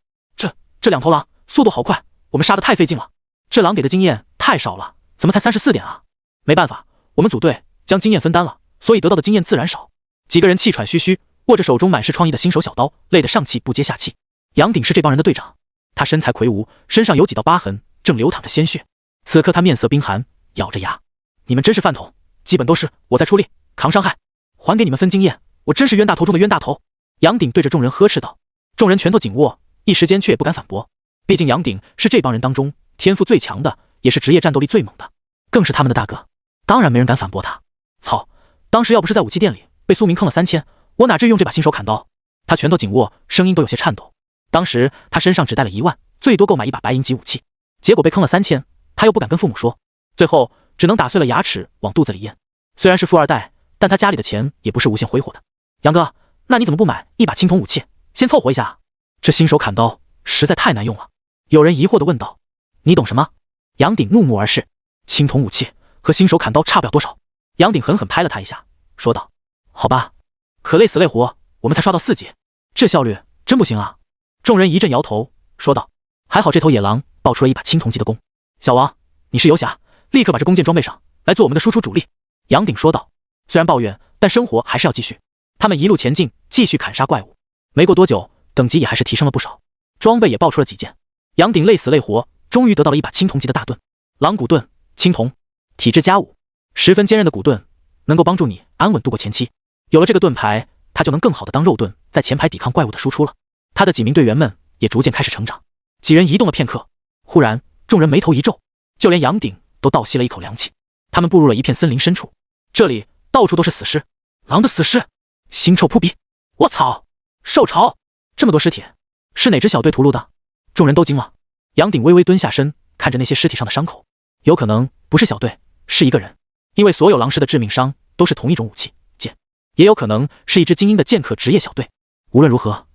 这2头狼速度好快，我们杀得太费劲了，这狼给的经验太少了，怎么才34点啊？没办法，我们组队将经验分担了，所以得到的经验自然少。几个人气喘吁吁，握着手中满是创意的新手小刀，累得上气不接下气。杨鼎是这帮人的队长，他身材魁梧，身上有几道疤痕，正流淌着鲜血。此刻他面色冰寒，咬着牙，你们真是饭桶，基本都是我在出力扛伤害，还给你们分经验，我真是冤大头中的冤大头。杨鼎对着众人呵斥道，众人拳头紧握，一时间却也不敢反驳，毕竟杨鼎是这帮人当中天赋最强的，也是职业战斗力最猛的，更是他们的大哥，当然没人敢反驳他。操，当时要不是在武器店里被苏明坑了3000，我哪至于用这把新手砍刀？他拳头紧握，声音都有些颤抖。当时他身上只带了1万，最多购买一把白银级武器，结果被坑了3000，他又不敢跟父母说，最后只能打碎了牙齿往肚子里咽。虽然是富二代，但他家里的钱也不是无限挥霍的。杨哥，那你怎么不买一把青铜武器，先凑合一下啊？这新手砍刀实在太难用了。有人疑惑地问道。你懂什么？杨鼎怒目而视，青铜武器和新手砍刀差不了多少。杨鼎狠狠拍了他一下，说道，好吧，可累死累活，我们才刷到4级，这效率真不行啊。众人一阵摇头，说道，还好这头野狼爆出了一把青铜级的弓。小王，你是游侠，立刻把这弓箭装备上，来做我们的输出主力。杨鼎说道。虽然抱怨，但生活还是要继续。他们一路前进，继续砍杀怪物。没过多久，等级也还是提升了不少，装备也爆出了几件。杨鼎累死累活，终于得到了一把青铜级的大盾，狼骨盾，青铜，体质+5，十分坚韧的骨盾，能够帮助你安稳度过前期。有了这个盾牌，他就能更好的当肉盾，在前排抵抗怪物的输出了。他的几名队员们也逐渐开始成长。几人移动了片刻，忽然众人眉头一皱，就连杨鼎都倒吸了一口凉气。他们步入了一片森林深处，这里到处都是死尸，狼的死尸，腥臭扑鼻。我操！受潮！这么多尸体，是哪支小队屠戮的？众人都惊了。杨鼎微微蹲下身，看着那些尸体上的伤口，有可能不是小队，是一个人，因为所有狼尸的致命伤都是同一种武器剑，也有可能是一支精英的剑客职业小队。无论如何，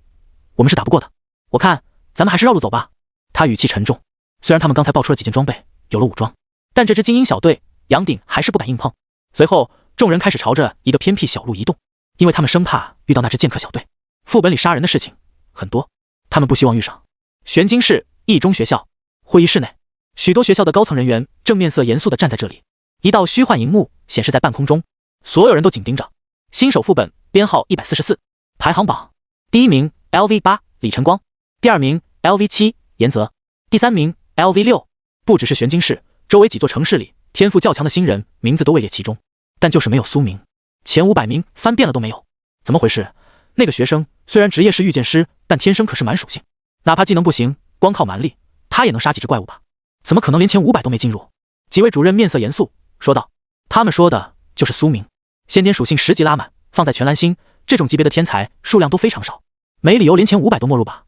我们是打不过的。我看咱们还是绕路走吧。他语气沉重。虽然他们刚才爆出了几件装备，有了武装，但这支精英小队，杨鼎还是不敢硬碰。随后，众人开始朝着一个偏僻小路移动，因为他们生怕遇到那支剑客小队。副本里杀人的事情很多，他们不希望遇上。玄津市一中学校会议室内，许多学校的高层人员正面色严肃地站在这里。一道虚幻荧幕显示在半空中，所有人都紧盯着。新手副本编号144，排行榜第1名 LV8 李晨光，第2名 LV7 严泽，第3名 LV6。不只是玄津市，周围几座城市里天赋较强的新人名字都位列其中，但就是没有苏明。前500名翻遍了都没有，怎么回事？那个学生虽然职业是御剑师，但天生可是蛮属性，哪怕技能不行，光靠蛮力，他也能杀几只怪物吧？怎么可能连前500都没进入？几位主任面色严肃说道：“他们说的就是苏明，先天属性10级拉满，放在全蓝星这种级别的天才数量都非常少，没理由连前500都没入吧？”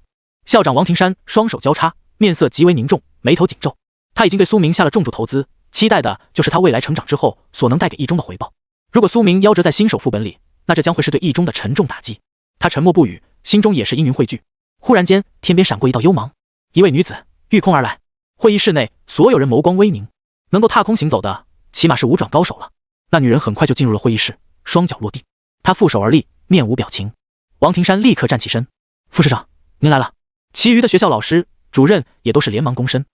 校长王庭山双手交叉，面色极为凝重，眉头紧皱。他已经对苏明下了重注投资，期待的就是他未来成长之后所能带给一中的回报。如果苏明夭折在新手副本里，那这将会是对一中的沉重打击。他沉默不语，心中也是阴云汇聚。忽然间，天边闪过一道幽芒，一位女子御空而来。会议室内所有人眸光微凝，能够踏空行走的起码是武转高手了。那女人很快就进入了会议室，双脚落地，她负手而立，面无表情。王庭山立刻站起身：“副市长，您来了。”其余的学校老师、主任也都是连忙躬身。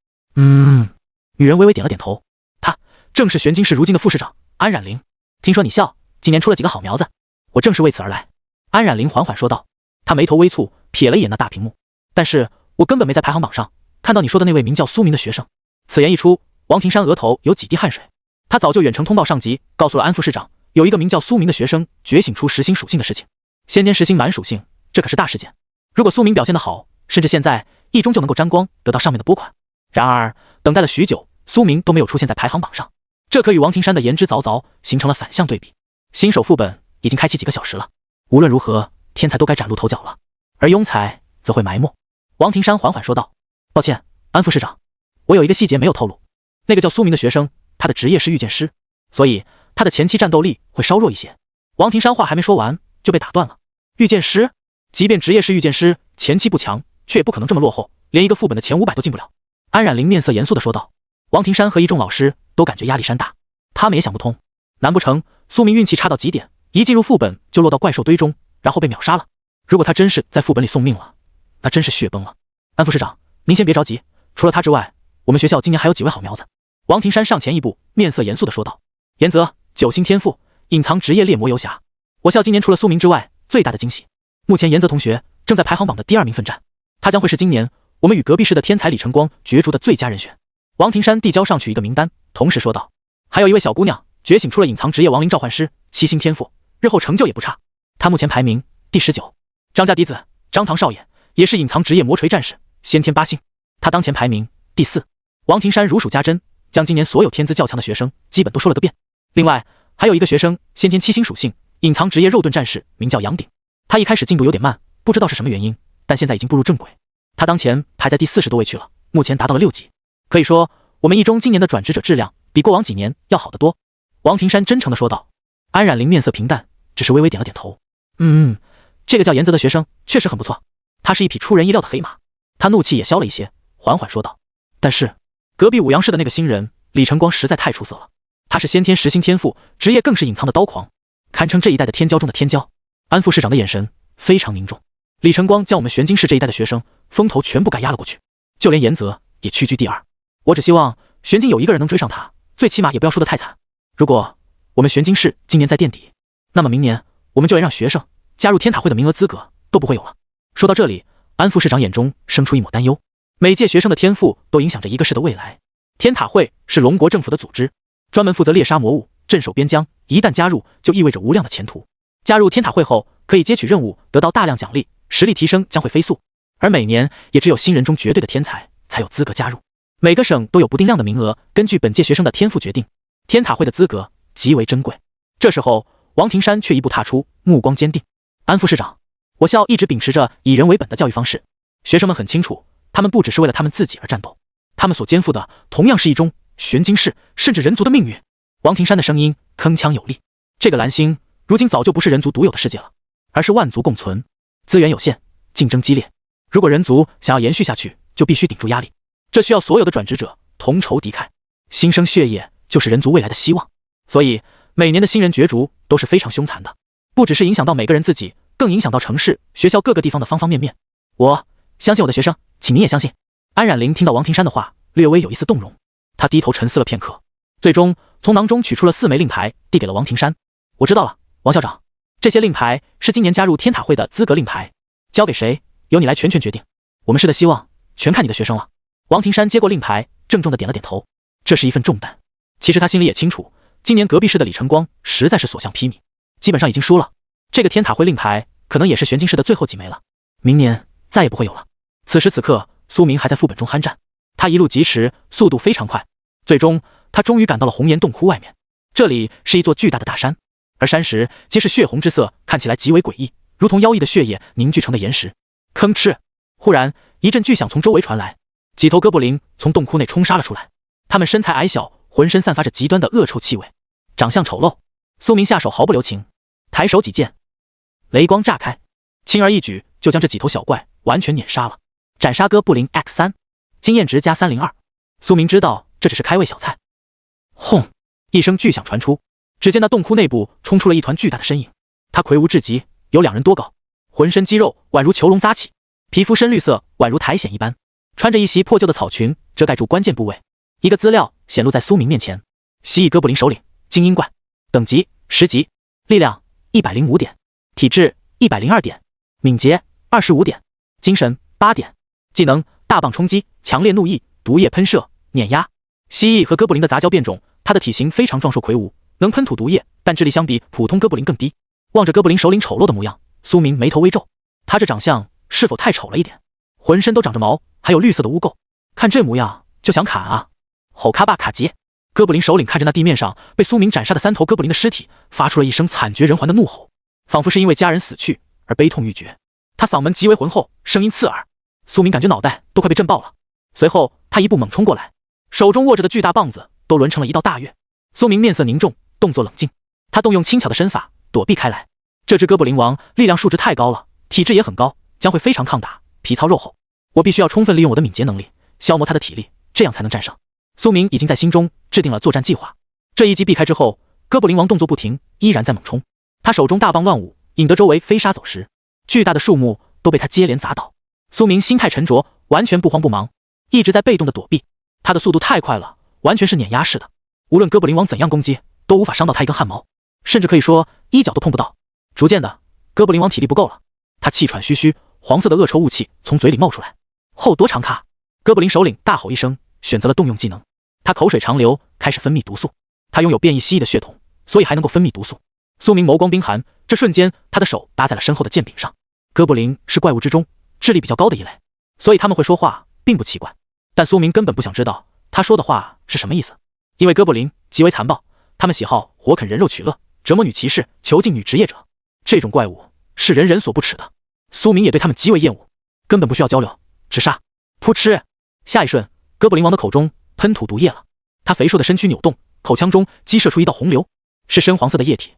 女人微微点了点头。她正是玄津市如今的副市长安冉玲。听说你校今年出了几个好苗子，我正是为此而来。安冉玲缓缓说道。她眉头微蹙，瞥了一眼那大屏幕。但是我根本没在排行榜上看到你说的那位名叫苏明的学生。此言一出，王庭山额头有几滴汗水。他早就远程通报上级，告诉了安副市长，有一个名叫苏明的学生觉醒出实心属性的事情。先天实心满属性，这可是大事件。如果苏明表现得好，甚至现在一中就能够沾光，得到上面的拨款。然而等待了许久，苏明都没有出现在排行榜上，这可与王庭山的言之凿凿形成了反向对比。新手副本已经开启几个小时了，无论如何，天才都该崭露头角了，而庸才则会埋没。王庭山缓缓说道：“抱歉，安副市长，我有一个细节没有透露。那个叫苏明的学生，他的职业是御剑师，所以他的前期战斗力会稍弱一些。”王庭山话还没说完就被打断了。御剑师，即便职业是御剑师，前期不强，却也不可能这么落后，连一个副本的前500都进不了。安冉玲面色严肃地说道。王庭山和一众老师都感觉压力山大，他们也想不通，难不成苏明运气差到极点，一进入副本就落到怪兽堆中，然后被秒杀了？如果他真是在副本里送命了，那真是血崩了。安副市长，您先别着急，除了他之外，我们学校今年还有几位好苗子。王庭山上前一步，面色严肃地说道。严泽9星天赋，隐藏职业猎魔游侠，我校今年除了苏明之外最大的惊喜。目前严泽同学正在排行榜的第2名奋战，他将会是今年我们与隔壁市的天才李晨光角逐的最佳人选。王庭山递交上去一个名单，同时说道：“还有一位小姑娘觉醒出了隐藏职业亡灵召唤师，7星天赋，日后成就也不差。她目前排名第19。张家嫡子张唐少爷也是隐藏职业魔锤战士，先天8星，他当前排名第4。”王庭山如数家珍，将今年所有天资较强的学生基本都说了个遍。另外还有一个学生先天7星属性，隐藏职业肉盾战士，名叫杨鼎。他一开始进度有点慢，不知道是什么原因，但现在已经步入正轨。他当前排在第40多位去了，目前达到了6级。可以说我们一中今年的转职者质量比过往几年要好得多。王庭山真诚地说道。安冉玲面色平淡，只是微微点了点头。这个叫严泽的学生确实很不错，他是一匹出人意料的黑马。他怒气也消了一些，缓缓说道。但是隔壁五阳市的那个新人李晨光实在太出色了，他是先天10星天赋，职业更是隐藏的刀狂，堪称这一代的天骄中的天骄。安副市长的眼神非常凝重。李晨光将我们玄津市这一代的学生风头全部给压了过去，就连严泽也屈居第2。我只希望玄津有一个人能追上他，最起码也不要输得太惨。如果我们玄津市今年在垫底，那么明年我们就连让学生加入天塔会的名额资格都不会有了。说到这里，安副市长眼中生出一抹担忧。每届学生的天赋都影响着一个市的未来。天塔会是龙国政府的组织，专门负责猎杀魔物，镇守边疆，一旦加入就意味着无量的前途。加入天塔会后可以接取任务，得到大量奖励，实力提升将会飞速，而每年也只有新人中绝对的天才才有资格加入。每个省都有不定量的名额，根据本届学生的天赋决定。天塔会的资格极为珍贵。这时候，王庭山却一步踏出，目光坚定。安副市长，我校一直秉持着以人为本的教育方式，学生们很清楚，他们不只是为了他们自己而战斗，他们所肩负的同样是一中、玄津市甚至人族的命运。王庭山的声音铿锵有力。这个蓝星如今早就不是人族独有的世界了，而是万族共存。资源有限，竞争激烈，如果人族想要延续下去，就必须顶住压力。这需要所有的转职者同仇敌忾，新生血液就是人族未来的希望。所以每年的新人角逐都是非常凶残的，不只是影响到每个人自己，更影响到城市、学校各个地方的方方面面。我相信我的学生，请您也相信。安冉玲听到王庭山的话，略微有一丝动容，她低头沉思了片刻，最终从囊中取出了4枚令牌，递给了王庭山。我知道了，王校长，这些令牌是今年加入天塔会的资格令牌，交给谁由你来全权决定，我们市的希望全看你的学生了。王庭山接过令牌，郑重地点了点头。这是一份重担，其实他心里也清楚，今年隔壁市的李晨光实在是所向披靡，基本上已经输了。这个天塔会令牌可能也是玄津市的最后几枚了，明年再也不会有了。此时此刻，苏明还在副本中酣战，他一路疾驰，速度非常快。最终，他终于赶到了红岩洞窟外面。这里是一座巨大的大山，而山石皆是血红之色，看起来极为诡异，如同妖异的血液凝聚成的岩石。吭哧！忽然一阵巨响从周围传来，几头哥布林从洞窟内冲杀了出来。他们身材矮小，浑身散发着极端的恶臭气味，长相丑陋。苏明下手毫不留情，抬手几剑，雷光炸开，轻而易举就将这几头小怪完全碾杀了。斩杀哥布林 X3， 经验值加302。苏明知道这只是开胃小菜。轰！一声巨响传出，只见那洞窟内部冲出了一团巨大的身影，他魁梧至极，有2人多高，浑身肌肉宛如囚笼扎起，皮肤深绿色宛如苔藓一般，穿着一袭破旧的草裙遮盖住关键部位。一个资料显露在苏明面前：蜥蜴哥布林首领，精英怪，等级10级，力量105点，体质102点，敏捷25点，精神8点，技能大棒冲击、强烈怒意、毒液喷射、碾压。蜥蜴和哥布林的杂交变种，它的体型非常壮硕魁梧，能喷吐毒液，但智力相比普通哥布林更低。望着哥布林首领丑陋的模样，苏明眉头微皱，他这长相是否太丑了一点？浑身都长着毛，还有绿色的污垢，看这模样就想砍啊！吼卡巴卡杰！哥布林首领看着那地面上被苏明斩杀的3头哥布林的尸体，发出了一声惨绝人寰的怒吼，仿佛是因为家人死去而悲痛欲绝。他嗓门极为浑厚，声音刺耳。苏明感觉脑袋都快被震爆了。随后他一步猛冲过来，手中握着的巨大棒子都抡成了一道大月。苏明面色凝重，动作冷静，他动用轻巧的身法躲避开来。这只哥布林王力量数值太高了，体质也很高，将会非常抗打，皮糙肉厚。我必须要充分利用我的敏捷能力，消磨他的体力，这样才能战胜。苏明已经在心中制定了作战计划。这一击避开之后，哥布林王动作不停，依然在猛冲。他手中大棒乱舞，引得周围飞沙走石，巨大的树木都被他接连砸倒。苏明心态沉着，完全不慌不忙，一直在被动的躲避。他的速度太快了，完全是碾压式的，无论哥布林王怎样攻击，都无法伤到他一根汗毛，甚至可以说一脚都碰不到。逐渐的，哥布林王体力不够了，他气喘吁吁，黄色的恶臭雾气从嘴里冒出来。后多长卡！哥布林首领大吼一声，选择了动用技能。他口水长流，开始分泌毒素。他拥有变异蜥蜴的血统，所以还能够分泌毒素。苏明眸光冰寒，这瞬间他的手搭在了身后的剑柄上。哥布林是怪物之中智力比较高的一类，所以他们会说话并不奇怪。但苏明根本不想知道他说的话是什么意思，因为哥布林极为残暴，他们喜好活啃人肉取乐，折磨女骑士，囚禁女职业者。这种怪物是人人所不齿的。苏明也对他们极为厌恶，根本不需要交流，直杀！噗嗤！下一瞬，哥布林王的口中喷吐毒液了，他肥硕的身躯扭动，口腔中激射出一道洪流，是深黄色的液体，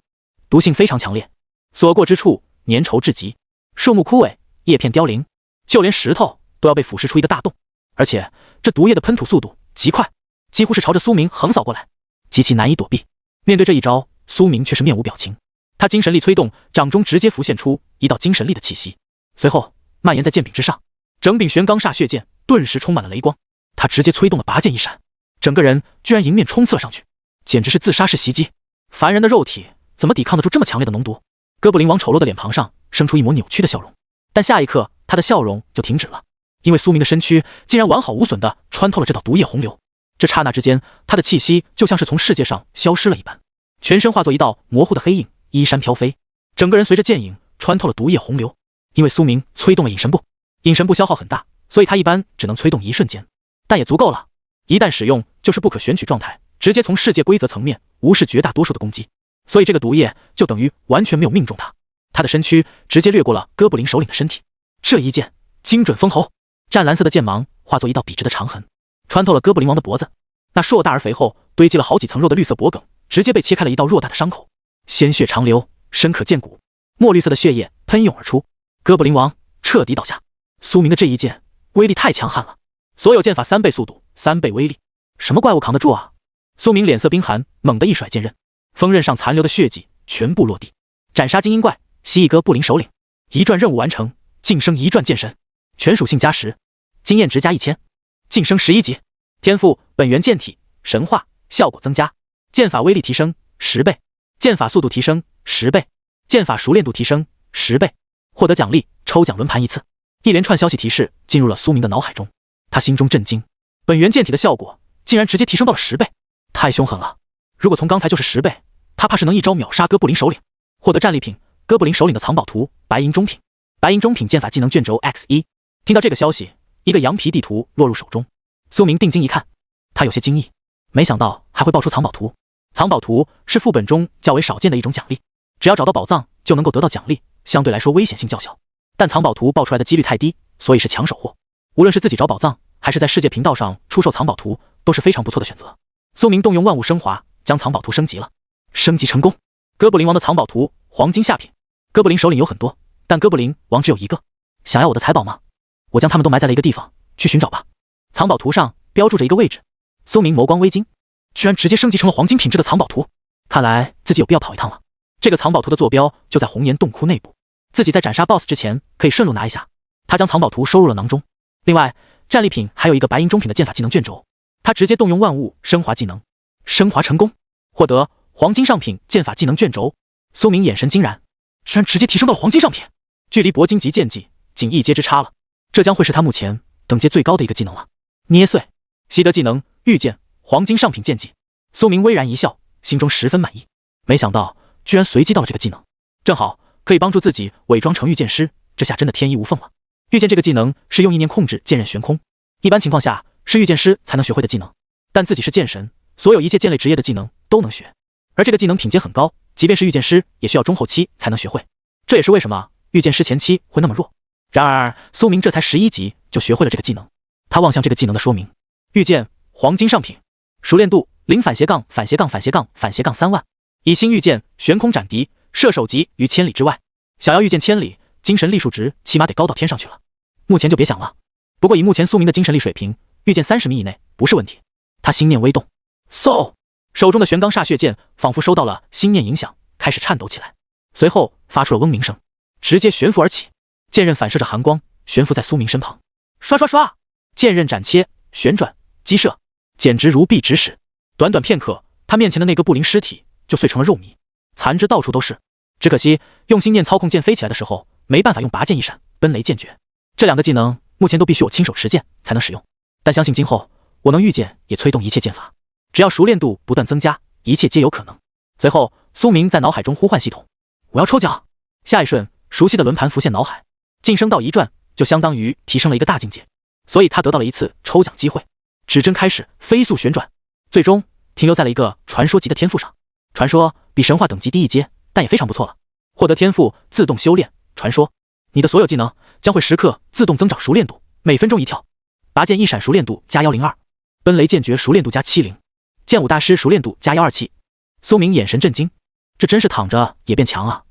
毒性非常强烈，所过之处粘稠至极，树木枯萎，叶片凋零，就连石头都要被腐蚀出一个大洞。而且这毒液的喷吐速度极快，几乎是朝着苏明横扫过来，极其难以躲避。面对这一招，苏明却是面无表情。他精神力催动，掌中直接浮现出一道精神力的气息，随后蔓延在剑柄之上，整柄玄钢煞血剑顿时充满了雷光。他直接催动了拔剑一闪，整个人居然迎面冲刺了上去，简直是自杀式袭击。凡人的肉体怎么抵抗得住这么强烈的浓毒？哥布林王丑陋的脸庞上生出一抹扭曲的笑容，但下一刻他的笑容就停止了，因为苏明的身躯竟然完好无损地穿透了这道毒液洪流。这刹那之间，他的气息就像是从世界上消失了一般，全身化作一道模糊的黑影，衣衫飘飞，整个人随着剑影穿透了毒液洪流。因为苏明催动了隐神步，隐神步消耗很大，所以他一般只能催动1瞬间，但也足够了。一旦使用就是不可选取状态，直接从世界规则层面无视绝大多数的攻击，所以这个毒液就等于完全没有命中他。他的身躯直接掠过了哥布林首领的身体，这一剑精准封喉，湛蓝色的剑芒化作一道笔直的长痕，穿透了哥布林王的脖子。那硕大而肥厚、堆积了好几层肉的绿色脖梗，直接被切开了一道偌大的伤口，鲜血长流，深可见骨，墨绿色的血液喷涌而出。哥布林王彻底倒下。苏明的这一剑威力太强悍了，所有剑法3倍速度，3倍威力，什么怪物扛得住啊？苏明脸色冰寒，猛地一甩剑刃，锋刃上残留的血迹全部落地。斩杀精英怪，蜥蜴哥布林首领，一转任务完成，晋升一转剑神，全属性加10，经验值加1000，晋升11级。天赋本源剑体神话，效果增加，剑法威力提升10倍，剑法速度提升10倍，剑法熟练度提升10倍。获得奖励，抽奖轮盘1次。一连串消息提示进入了苏明的脑海中，他心中震惊，本源剑体的效果竟然直接提升到了10倍，太凶狠了！如果从刚才就是10倍，他怕是能一招秒杀哥布林首领。获得战利品，哥布林首领的藏宝图白银中品，白银中品剑法技能卷轴 X1。听到这个消息，一个羊皮地图落入手中。苏明定睛一看，他有些惊异，没想到还会爆出藏宝图。藏宝图是副本中较为少见的一种奖励，只要找到宝藏就能够得到奖励，相对来说危险性较小。但藏宝图爆出来的几率太低，所以是抢手货。无论是自己找宝藏，还是在世界频道上出售藏宝图，都是非常不错的选择。苏明动用万物升华，将藏宝图升级了，升级成功。哥布林王的藏宝图黄金下品，哥布林首领有很多，但哥布林王只有一个。想要我的财宝吗？我将他们都埋在了一个地方，去寻找吧。藏宝图上标注着一个位置，苏明眸光微惊，居然直接升级成了黄金品质的藏宝图，看来自己有必要跑一趟了。这个藏宝图的坐标就在红岩洞窟内部，自己在斩杀 BOSS 之前可以顺路拿一下。他将藏宝图收入了囊中。另外，战利品还有一个白银中品的剑法技能卷轴，他直接动用万物升华技能，升华成功，获得黄金上品剑法技能卷轴。苏明眼神惊然，居然直接提升到了黄金上品，距离铂金级剑技仅一阶之差了，这将会是他目前等阶最高的一个技能了。捏碎，习得技能御剑黄金上品剑技。苏明微然一笑，心中十分满意，没想到居然随机到了这个技能，正好可以帮助自己伪装成御剑师，这下真的天衣无缝了。御剑这个技能是用意念控制剑刃悬空，一般情况下是御剑师才能学会的技能，但自己是剑神，所有一切剑类职业的技能都能学，而这个技能品阶很高，即便是御剑师也需要中后期才能学会，这也是为什么御剑师前期会那么弱。然而苏明这才11级就学会了这个技能，他望向这个技能的说明，御剑黄金上品，熟练度0反斜杠反斜杠反斜杠反斜杠3万，以星御剑悬空斩敌，射手级于千里之外，想要御剑千里，精神力数值起码得高到天上去了，目前就别想了。不过以目前苏明的精神力水平，御剑30米以内不是问题。他心念微动，嗖，手中的玄罡煞血剑仿佛受到了心念影响，开始颤抖起来，随后发出了嗡鸣声，直接悬浮而起，剑刃反射着寒光，悬浮在苏明身旁。刷刷刷，剑刃斩切，旋转，击射，简直如臂指使。短短片刻，他面前的那个布林尸体就碎成了肉糜，残肢到处都是。只可惜用心念操控剑飞起来的时候，没办法用拔剑一闪、奔雷剑诀，这两个技能目前都必须我亲手持剑才能使用。但相信今后我能御剑也催动一切剑法，只要熟练度不断增加，一切皆有可能。随后苏明在脑海中呼唤系统，我要抽奖。下一瞬，熟悉的轮盘浮现脑海，晋升到1转就相当于提升了一个大境界，所以他得到了一次抽奖机会。指针开始飞速旋转，最终停留在了一个传说级的天赋上。传说比神话等级低一阶，但也非常不错了。获得天赋自动修炼传说，你的所有技能将会时刻自动增长熟练度，每分钟一跳。拔剑一闪熟练度加102，奔雷剑诀熟练度加70，剑舞大师熟练度加127。苏明眼神震惊，这真是躺着也变强啊！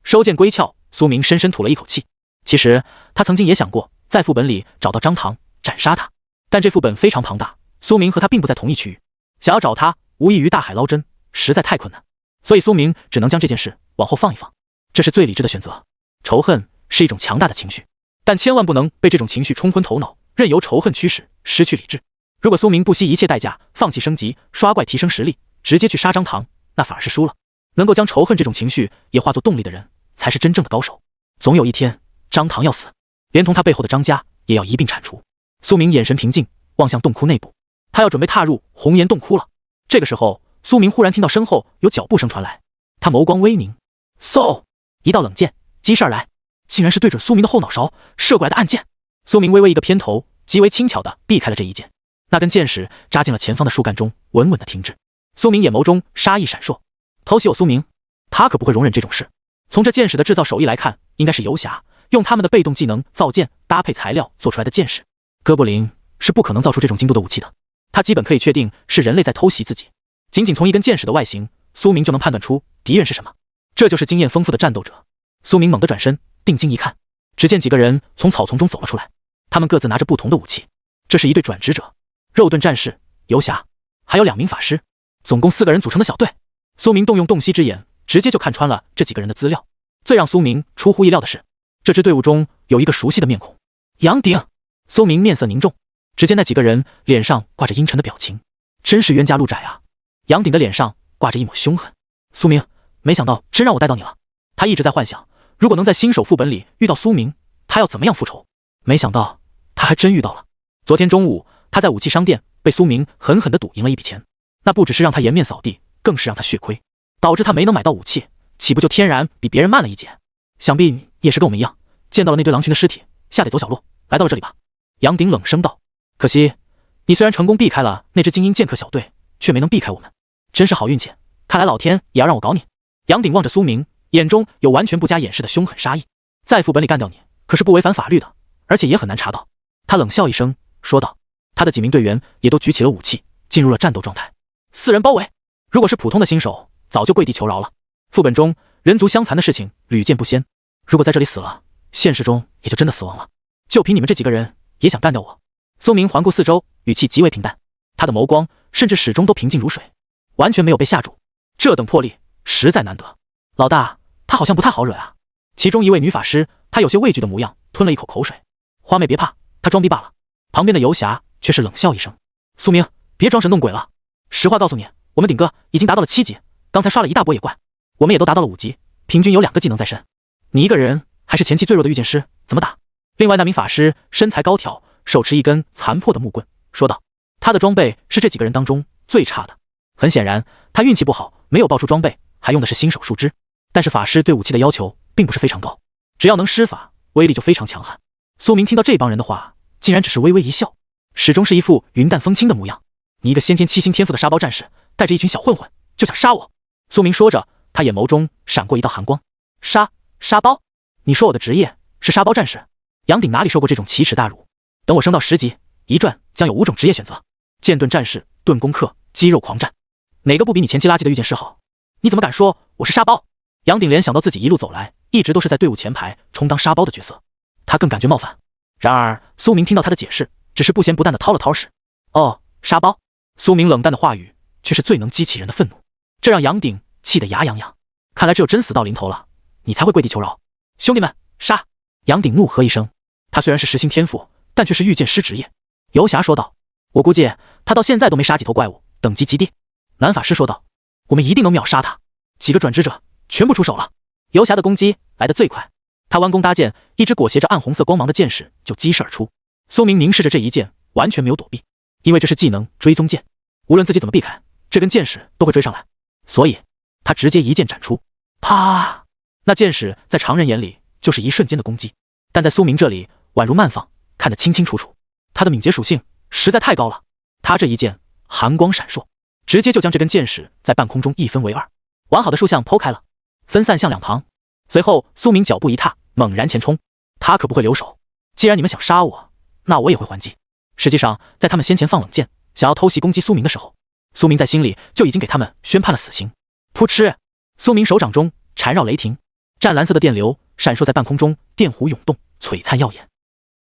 收剑归鞘，苏明深深吐了一口气。其实他曾经也想过在副本里找到张唐斩杀他，但这副本非常庞大，苏明和他并不在同一区域，想要找他无异于大海捞针，实在太困难，所以苏明只能将这件事往后放一放，这是最理智的选择。仇恨是一种强大的情绪，但千万不能被这种情绪冲昏头脑，任由仇恨驱使，失去理智。如果苏明不惜一切代价放弃升级刷怪提升实力，直接去杀张唐，那反而是输了。能够将仇恨这种情绪也化作动力的人，才是真正的高手。总有一天张唐要死，连同他背后的张家也要一并铲除。苏明眼神平静，望向洞窟内部，他要准备踏入红岩洞窟了。这个时候苏明忽然听到身后有脚步声传来，他眸光微凝，嗖，一道冷箭击射而来，竟然是对准苏明的后脑勺射过来的暗箭。苏明微微一个偏头，极为轻巧地避开了这一箭，那根箭矢扎进了前方的树干中，稳稳地停滞。苏明眼眸中杀意闪烁，偷袭我苏明，他可不会容忍这种事。从这剑矢的制造手艺来看，应该是游侠用他们的被动技能造剑，搭配材料做出来的剑矢。哥布林是不可能造出这种精度的武器的，他基本可以确定是人类在偷袭自己。仅仅从一根剑矢的外形，苏明就能判断出敌人是什么，这就是经验丰富的战斗者。苏明猛地转身，定睛一看，只见几个人从草丛中走了出来，他们各自拿着不同的武器。这是一队转职者，肉盾战士、游侠，还有2名法师，总共4个人组成的小队。苏明动用洞悉之眼，直接就看穿了这几个人的资料。最让苏明出乎意料的是，这支队伍中有一个熟悉的面孔，杨鼎。苏明面色凝重，只见那几个人脸上挂着阴沉的表情，真是冤家路窄啊。杨鼎的脸上挂着一抹凶恨。苏明，没想到真让我带到你了。他一直在幻想，如果能在新手副本里遇到苏明，他要怎么样复仇。没想到他还真遇到了。昨天中午，他在武器商店被苏明狠狠地赌赢了一笔钱，那不只是让他颜面扫地，更是让他血亏，导致他没能买到武器，岂不就天然比别人慢了一截？想必你也是跟我们一样，见到了那堆狼群的尸体，吓得走小路，来到了这里吧？杨鼎冷声道。可惜，你虽然成功避开了那支精英剑客小队，却没能避开我们，真是好运气。看来老天也要让我搞你。杨鼎望着苏明，眼中有完全不加掩饰的凶狠杀意。在副本里干掉你，可是不违反法律的，而且也很难查到。他冷笑一声，说道。他的几名队员也都举起了武器，进入了战斗状态。4人包围，如果是普通的新手，早就跪地求饶了。副本中人族相残的事情屡见不鲜，如果在这里死了，现实中也就真的死亡了。就凭你们这几个人，也想干掉我？苏明环顾四周，语气极为平淡，他的眸光甚至始终都平静如水，完全没有被吓住。这等魄力实在难得。老大，他好像不太好惹啊。其中一位女法师，她有些畏惧的模样，吞了一口口水。花妹别怕，她装逼罢了。旁边的游侠却是冷笑一声。苏明，别装神弄鬼了。实话告诉你，我们鼎哥已经达到了7级，刚才刷了一大波野怪，我们也都达到了5级，平均有2个技能在身。你一个人还是前期最弱的御剑师，怎么打？另外那名法师身材高挑，手持一根残破的木棍，说道。他的装备是这几个人当中最差的。很显然，他运气不好，没有爆出装备，还用的是新手树枝。但是法师对武器的要求并不是非常高，只要能施法，威力就非常强悍。苏明听到这帮人的话，竟然只是微微一笑，始终是一副云淡风轻的模样。你一个先天7星天赋的沙包战士，带着一群小混混就想杀我？苏明说着，他眼眸中闪过一道寒光。沙包？你说我的职业是沙包战士？杨鼎哪里受过这种奇耻大辱？等我升到10级，一转将有5种职业选择：剑盾战士、盾攻客、肌肉狂战，哪个不比你前期垃圾的御剑师好？你怎么敢说我是沙包？杨鼎联想到自己一路走来，一直都是在队伍前排充当沙包的角色，他更感觉冒犯。然而苏明听到他的解释，只是不咸不淡的掏了掏屎。哦，沙包。苏明冷淡的话语却是最能激起人的愤怒，这让杨鼎气得牙痒痒。看来只有真死到临头了，你才会跪地求饶。兄弟们，杀！杨鼎怒喝一声。他虽然是10星天赋，但却是御剑师职业。游侠说道。我估计他到现在都没杀几头怪物，等级极低。男法师说道。我们一定能秒杀他。几个转职者全部出手了。游侠的攻击来得最快，他弯弓搭箭，一只裹挟着暗红色光芒的剑矢就击射而出。苏明凝视着这一剑，完全没有躲避，因为这是技能追踪剑，无论自己怎么避开，这根剑矢都会追上来，所以他直接一剑斩出。啪！那剑矢在常人眼里就是一瞬间的攻击，但在苏明这里宛如慢放，看得清清楚楚。他的敏捷属性实在太高了，他这一剑寒光闪烁，直接就将这根剑矢在半空中一分为2，完好的竖向剖开了，分散向两旁。随后苏明脚步一踏，猛然前冲，他可不会留手。既然你们想杀我，那我也会还击。实际上在他们先前放冷箭，想要偷袭攻击苏明的时候，苏明在心里就已经给他们宣判了死刑。噗嗤！苏明手掌中缠绕雷霆，湛蓝色的电流闪烁在半空中，电弧涌动，璀璨耀眼。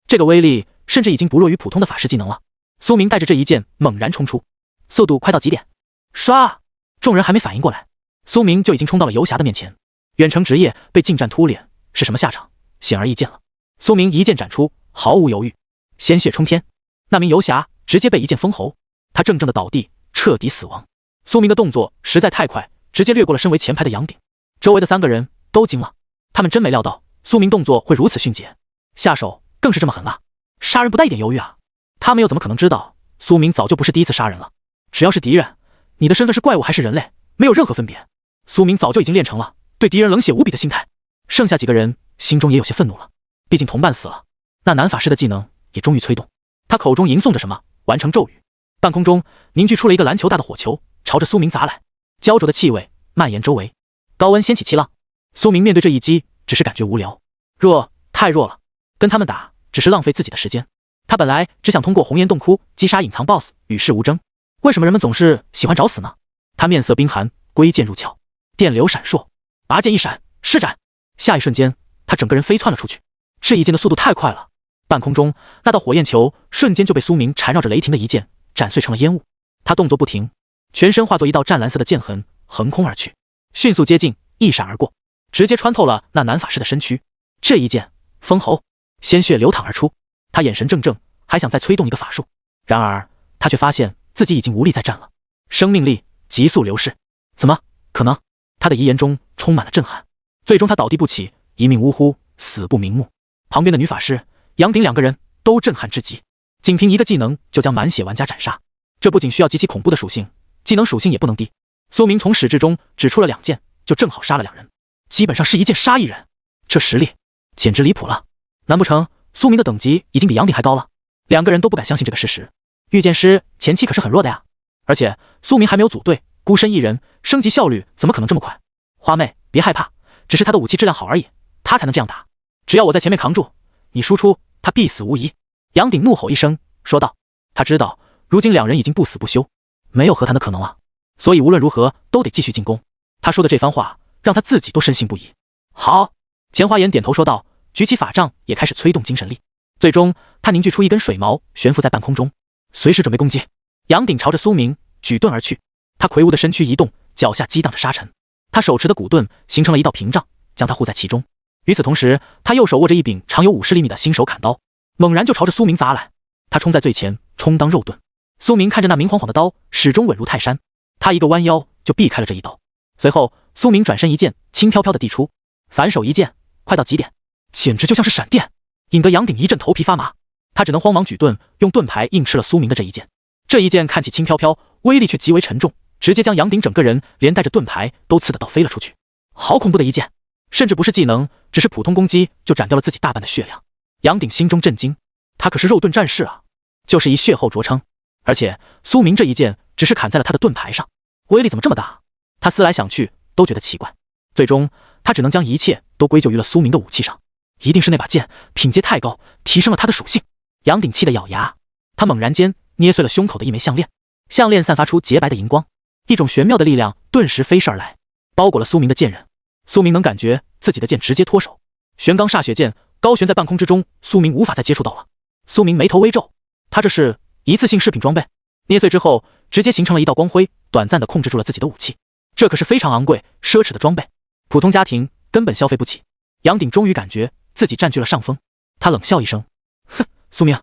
这个威力甚至已经不弱于普通的法师技能了。苏明带着这一剑猛然冲出，速度快到极点。唰！众人还没反应过来，苏明就已经冲到了游侠的面前。远程职业被近战突脸是什么下场？显而易见了。苏明一剑斩出，毫无犹豫，鲜血冲天。那名游侠直接被一剑封喉，他怔怔的倒地，彻底死亡。苏明的动作实在太快，直接掠过了身为前排的杨鼎。周围的3个人都惊了，他们真没料到苏明动作会如此迅捷，下手更是这么狠辣，杀人不带一点犹豫啊！他们又怎么可能知道苏明早就不是第一次杀人了？只要是敌人，你的身份是怪物还是人类，没有任何分别。苏明早就已经练成了对敌人冷血无比的心态。剩下几个人心中也有些愤怒了，毕竟同伴死了。那男法师的技能也终于催动，他口中吟诵着什么，完成咒语，半空中凝聚出了一个篮球大的火球，朝着苏明砸来，焦灼的气味蔓延周围，高温掀起气浪。苏明面对这一击，只是感觉无聊，弱，太弱了，跟他们打只是浪费自己的时间。他本来只想通过红岩洞窟击杀隐藏 BOSS 与世无争，为什么人们总是喜欢找死呢？他面色冰寒，归剑入鞘，电流闪烁，拔剑一闪，施展。下一瞬间，他整个人飞窜了出去。这一剑的速度太快了，半空中那道火焰球瞬间就被苏明缠绕着雷霆的一剑斩碎成了烟雾。他动作不停，全身化作一道湛蓝色的剑痕，横空而去，迅速接近，一闪而过，直接穿透了那男法师的身躯。这一剑，封喉，鲜血流淌而出。他眼神怔怔，还想再催动一个法术，然而他却发现自己已经无力再战了，生命力急速流逝。怎么可能？他的遗言中充满了震撼。最终他倒地不起，一命呜呼，死不瞑目。旁边的女法师杨鼎两个人都震撼至极，仅凭一个技能就将满血玩家斩杀，这不仅需要极其恐怖的属性，技能属性也不能低。苏明从始至终只出了2剑，就正好杀了2人，基本上是一剑杀1人，这实力简直离谱了。难不成苏明的等级已经比杨鼎还高了？两个人都不敢相信这个事实。御剑师前期可是很弱的呀，而且苏明还没有组队，孤身一人，升级效率怎么可能这么快？花妹别害怕，只是他的武器质量好而已，他才能这样打。只要我在前面扛住，你输出他必死无疑。杨鼎怒吼一声说道。他知道如今2人已经不死不休，没有和谈的可能了，所以无论如何都得继续进攻。他说的这番话让他自己都深信不疑。好，钱华岩点头说道，举起法杖也开始催动精神力。最终他凝聚出一根水矛，悬浮在半空中，随时准备攻击。杨鼎朝着苏明举盾而去，他魁梧的身躯移动，脚下激荡着沙尘，他手持的古盾形成了一道屏障，将他护在其中。与此同时，他右手握着一柄长有50厘米的新手砍刀，猛然就朝着苏明砸来。他冲在最前，充当肉盾。苏明看着那明晃晃的刀，始终稳如泰山，他一个弯腰就避开了这一刀。随后苏明转身一剑，轻飘飘的递出，反手一剑，快到极点，简直就像是闪电，引得杨鼎一阵头皮发麻。他只能慌忙举盾，用盾牌硬吃了苏明的这一剑。这一剑看起轻飘飘，威力却极为沉重，直接将杨鼎整个人连带着盾牌都刺得倒飞了出去。好恐怖的一剑，甚至不是技能，只是普通攻击就斩掉了自己大半的血量。杨鼎心中震惊，他可是肉盾战士啊，就是一血后着称。而且苏明这一剑只是砍在了他的盾牌上，威力怎么这么大？他思来想去都觉得奇怪，最终他只能将一切都归咎于了苏明的武器上，一定是那把剑品阶太高，提升了他的属性。杨鼎气得咬牙，他猛然间捏碎了胸口的一枚项链，项链散发出洁白的荧光，一种玄妙的力量顿时飞射而来，包裹了苏明的剑刃。苏明能感觉自己的剑直接脱手，玄钢煞血剑高悬在半空之中，苏明无法再接触到了。苏明眉头微皱，他这是一次性饰品装备，捏碎之后直接形成了一道光辉，短暂的控制住了自己的武器。这可是非常昂贵奢侈的装备，普通家庭根本消费不起。杨鼎终于感觉自己占据了上风，他冷笑一声，哼，苏明，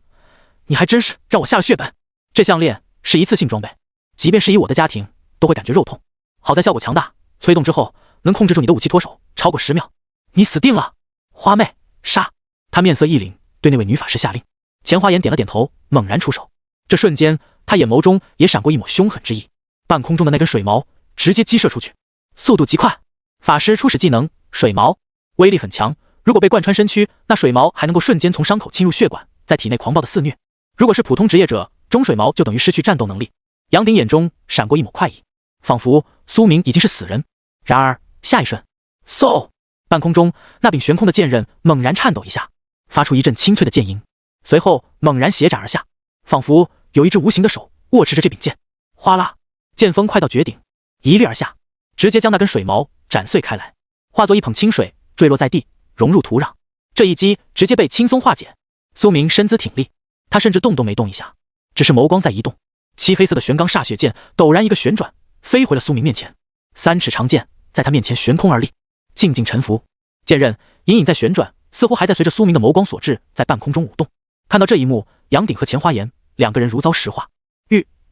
你还真是让我下了血本。这项链是一次性装备，即便是以我的家庭都会感觉肉痛，好在效果强大，催动之后能控制住你的武器脱手超过10秒，你死定了。花妹，杀！他面色一凛，对那位女法师下令。钱华岩点了点头，猛然出手。这瞬间他眼眸中也闪过一抹凶狠之意，半空中的那根水矛直接击射出去，速度极快。法师初始技能水矛，威力很强，如果被贯穿身躯，那水矛还能够瞬间从伤口侵入血管，在体内狂暴的肆虐。如果是普通职业者，中水矛就等于失去战斗能力。杨鼎眼中闪过一抹快意，仿佛苏明已经是死人。然而下一瞬，嗖！半空中那柄悬空的剑刃猛然颤抖一下，发出一阵清脆的剑音，随后猛然斜斩而下，仿佛有一只无形的手握持着这柄剑。哗啦，剑锋快到绝顶，一掠而下，直接将那根水矛斩碎开来，化作一捧清水坠落在地，融入土壤。这一击直接被轻松化解。苏明身姿挺立，他甚至动都没动一下，只是眸光在移动。漆黑色的玄钢煞血剑陡然一个旋转，飞回了苏明面前，3尺长剑在他面前悬空而立，静静沉浮，剑刃隐隐在旋转，似乎还在随着苏明的眸光所致，在半空中舞动。看到这一幕，杨鼎和钱花岩两个人如遭石化。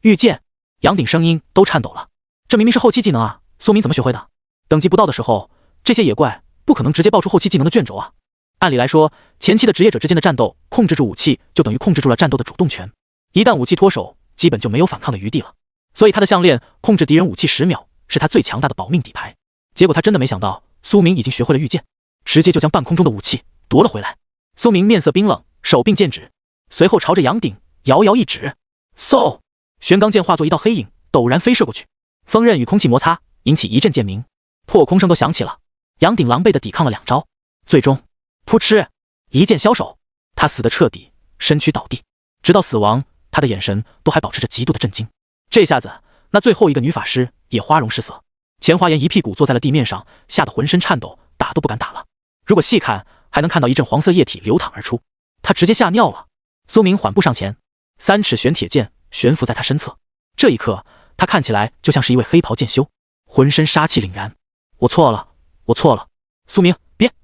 御剑，杨鼎声音都颤抖了。这明明是后期技能啊，苏明怎么学会的？等级不到的时候，这些野怪不可能直接爆出后期技能的卷轴啊。按理来说，前期的职业者之间的战斗，控制住武器就等于控制住了战斗的主动权，一旦武器脱手，基本就没有反抗的余地了。所以他的项链控制敌人武器10秒，是他最强大的保命底牌。结果他真的没想到，苏明已经学会了御剑，直接就将半空中的武器夺了回来。苏明面色冰冷，手并剑指，随后朝着杨鼎遥遥一指，嗖！玄钢剑化作一道黑影，陡然飞射过去。锋刃与空气摩擦，引起一阵剑鸣，破空声都响起了。杨鼎狼狈地抵抗了2招，最终，噗嗤，一剑消手，他死得彻底，身躯倒地。直到死亡，他的眼神都还保持着极度的震惊。这下子，那最后一个女法师也花容失色。钱华言一屁股坐在了地面上，吓得浑身颤抖，打都不敢打了。如果细看，还能看到一阵黄色液体流淌而出，他直接吓尿了。苏明缓步上前，3尺玄铁剑悬浮在他身侧。这一刻，他看起来就像是一位黑袍剑修，浑身杀气凛然。我错了，我错了，苏明，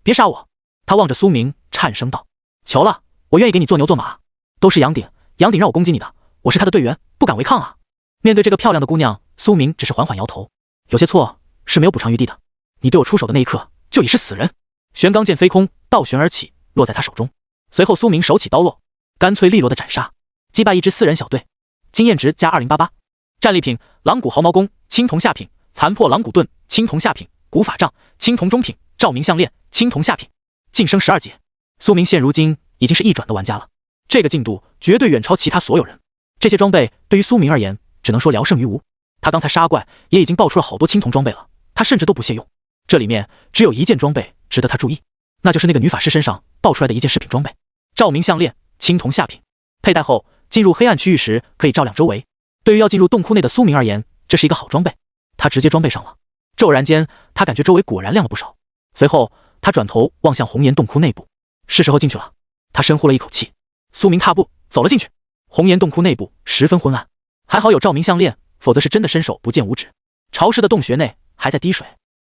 别杀我！他望着苏明，颤声道：“求了，我愿意给你做牛做马。都是杨鼎让我攻击你的，我是他的队员，不敢违抗啊！”面对这个漂亮的姑娘，苏明只是缓缓摇头，有些错是没有补偿余地的。你对我出手的那一刻，就已是死人。玄钢剑飞空，倒旋而起，落在他手中。随后，苏明手起刀落，干脆利落的斩杀，击败一支4人小队。经验值加2088，战利品：狼骨毫毛弓，青铜下品；残破狼骨盾，青铜下品；古法杖，青铜中品；照明项链，青铜下品。晋升12级。苏明现如今已经是1转的玩家了，这个进度绝对远超其他所有人。这些装备对于苏明而言，只能说聊胜于无。他刚才杀怪也已经爆出了好多青铜装备了，他甚至都不屑用。这里面只有一件装备值得他注意，那就是那个女法师身上爆出来的一件饰品装备——照明项链，青铜下品。佩戴后进入黑暗区域时可以照亮周围。对于要进入洞窟内的苏明而言，这是一个好装备。他直接装备上了。骤然间，他感觉周围果然亮了不少。随后，他转头望向红岩洞窟内部，是时候进去了。他深呼了一口气，苏明踏步走了进去。红岩洞窟内部十分昏暗，还好有照明项链，否则是真的伸手不见五指。潮湿的洞穴内还在滴水。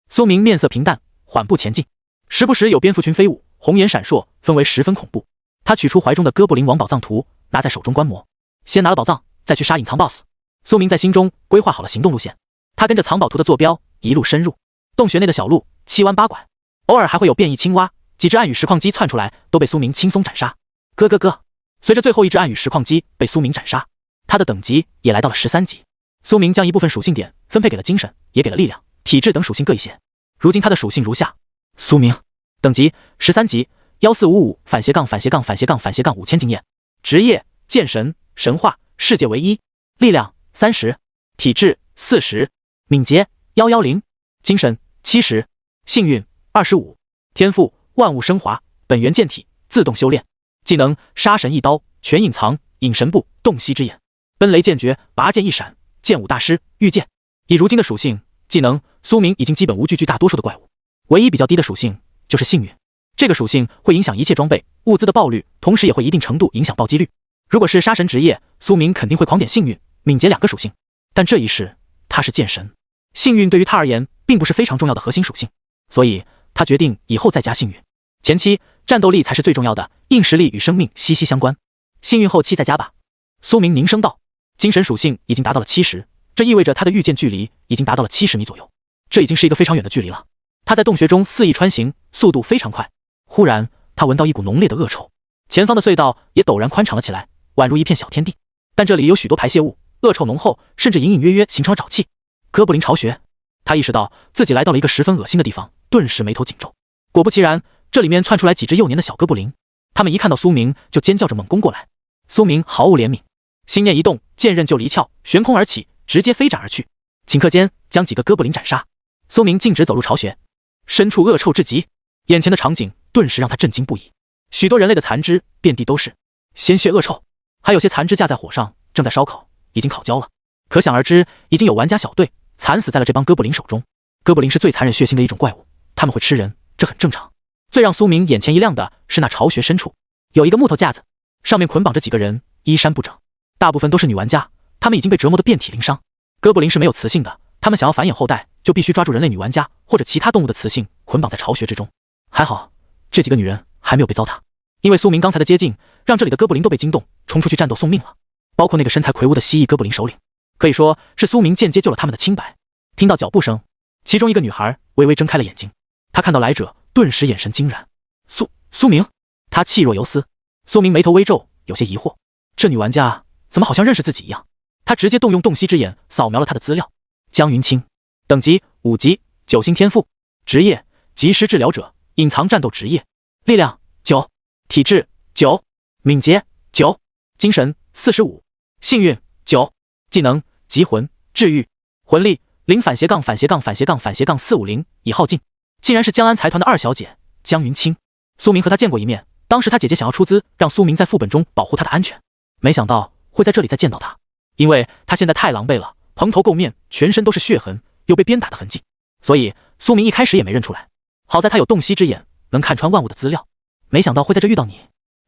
苏明面色平淡，缓步前进，时不时有蝙蝠群飞舞，红岩闪烁，氛围十分恐怖。他取出怀中的哥布林王宝藏图，拿在手中观摩。先拿了宝藏，再去杀隐藏 BOSS。苏明在心中规划好了行动路线，他跟着藏宝图的坐标一路深入。洞穴内的小路七弯八拐，偶尔还会有变异青蛙，几只暗雨石矿机窜出来，都被苏明轻松斩杀。咯。随着最后一只暗雨石矿机被苏明斩杀，他的等级也来到了13级。苏明将一部分属性点分配给了精神，也给了力量、体质等属性各一些。如今他的属性如下：苏明，等级13级，1455反斜杠5000经验，职业剑神，神话，世界唯一，力量30，体质40，敏捷110，精神70，幸运25，天赋万物升华，本源剑体，自动修炼，技能杀神一刀，全隐藏，隐神步，洞悉之眼，奔雷剑诀，拔剑一闪，剑舞大师，御剑。以如今的属性技能，苏明已经基本无惧绝大多数的怪物，唯一比较低的属性就是幸运。这个属性会影响一切装备、物资的爆率，同时也会一定程度影响暴击率。如果是杀神职业，苏明肯定会狂点幸运、敏捷2个属性，但这一世他是剑神，幸运对于他而言并不是非常重要的核心属性，所以他决定以后再加幸运。前期战斗力才是最重要的，硬实力与生命息息相关，幸运后期再加吧。苏明凝声道。精神属性已经达到了70，这意味着他的御剑距离已经达到了70米左右，这已经是一个非常远的距离了。他在洞穴中肆意穿行，速度非常快。忽然他闻到一股浓烈的恶臭，前方的隧道也陡然宽敞了起来，宛如一片小天地。但这里有许多排泄物，恶臭浓厚，甚至隐隐约约形成了沼气。哥布林巢穴，他意识到自己来到了一个十分恶心的地方，顿时眉头紧皱。果不其然，这里面窜出来几只幼年的小哥布林，他们一看到苏明就尖叫着猛攻过来。苏明毫无怜悯，心念一动，剑刃就离鞘，悬空而起，直接飞斩而去，顷刻间将几个哥布林斩杀。苏明径直走入巢穴，深处恶臭至极，眼前的场景顿时让他震惊不已。许多人类的残肢遍地都是，鲜血恶臭，还有些残肢架在火上正在烧烤，已经烤焦了。可想而知，已经有玩家小队惨死在了这帮哥布林手中。哥布林是最残忍血腥的一种怪物，他们会吃人，这很正常。最让苏明眼前一亮的是那巢穴深处有一个木头架子，上面捆绑着几个人，衣衫不整，大部分都是女玩家，他们已经被折磨得遍体鳞伤。哥布林是没有雌性的，他们想要繁衍后代，就必须抓住人类女玩家或者其他动物的雌性，捆绑在巢穴之中。还好这几个女人还没有被糟蹋，因为苏明刚才的接近让这里的哥布林都被惊动，冲出去战斗送命了，包括那个身材魁梧的蜥蜴哥布林首领，可以说是苏明间接救了他们的清白。听到脚步声，其中一个女孩微微睁开了眼睛，她看到来者顿时眼神惊然。苏明，她气若游丝。苏明眉头微皱，有些疑惑，这女玩家怎么好像认识自己一样。他直接动用洞悉之眼扫描了她的资料。江云清，等级5级，9星天赋，职业及时治疗者，隐藏战斗职业，力量9，体质9，敏捷9，精神45，幸运9，技能极魂治愈，魂力0反斜杠450已耗尽，竟然是江安财团的二小姐江云清。苏明和她见过一面，当时她姐姐想要出资让苏明在副本中保护她的安全，没想到会在这里再见到她，因为她现在太狼狈了，蓬头垢面，全身都是血痕，有被鞭打的痕迹，所以苏明一开始也没认出来。好在他有洞悉之眼，能看穿万物的资料，没想到会在这遇到你。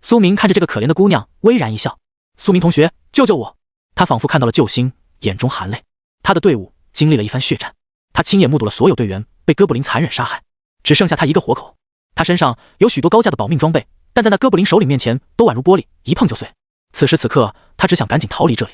苏明看着这个可怜的姑娘，微然一笑。苏明同学，救救我！他仿佛看到了救星，眼中含泪。他的队伍经历了一番血战，他亲眼目睹了所有队员被哥布林残忍杀害，只剩下他一个活口。他身上有许多高价的保命装备，但在那哥布林首领面前都宛如玻璃，一碰就碎。此时此刻，他只想赶紧逃离这里。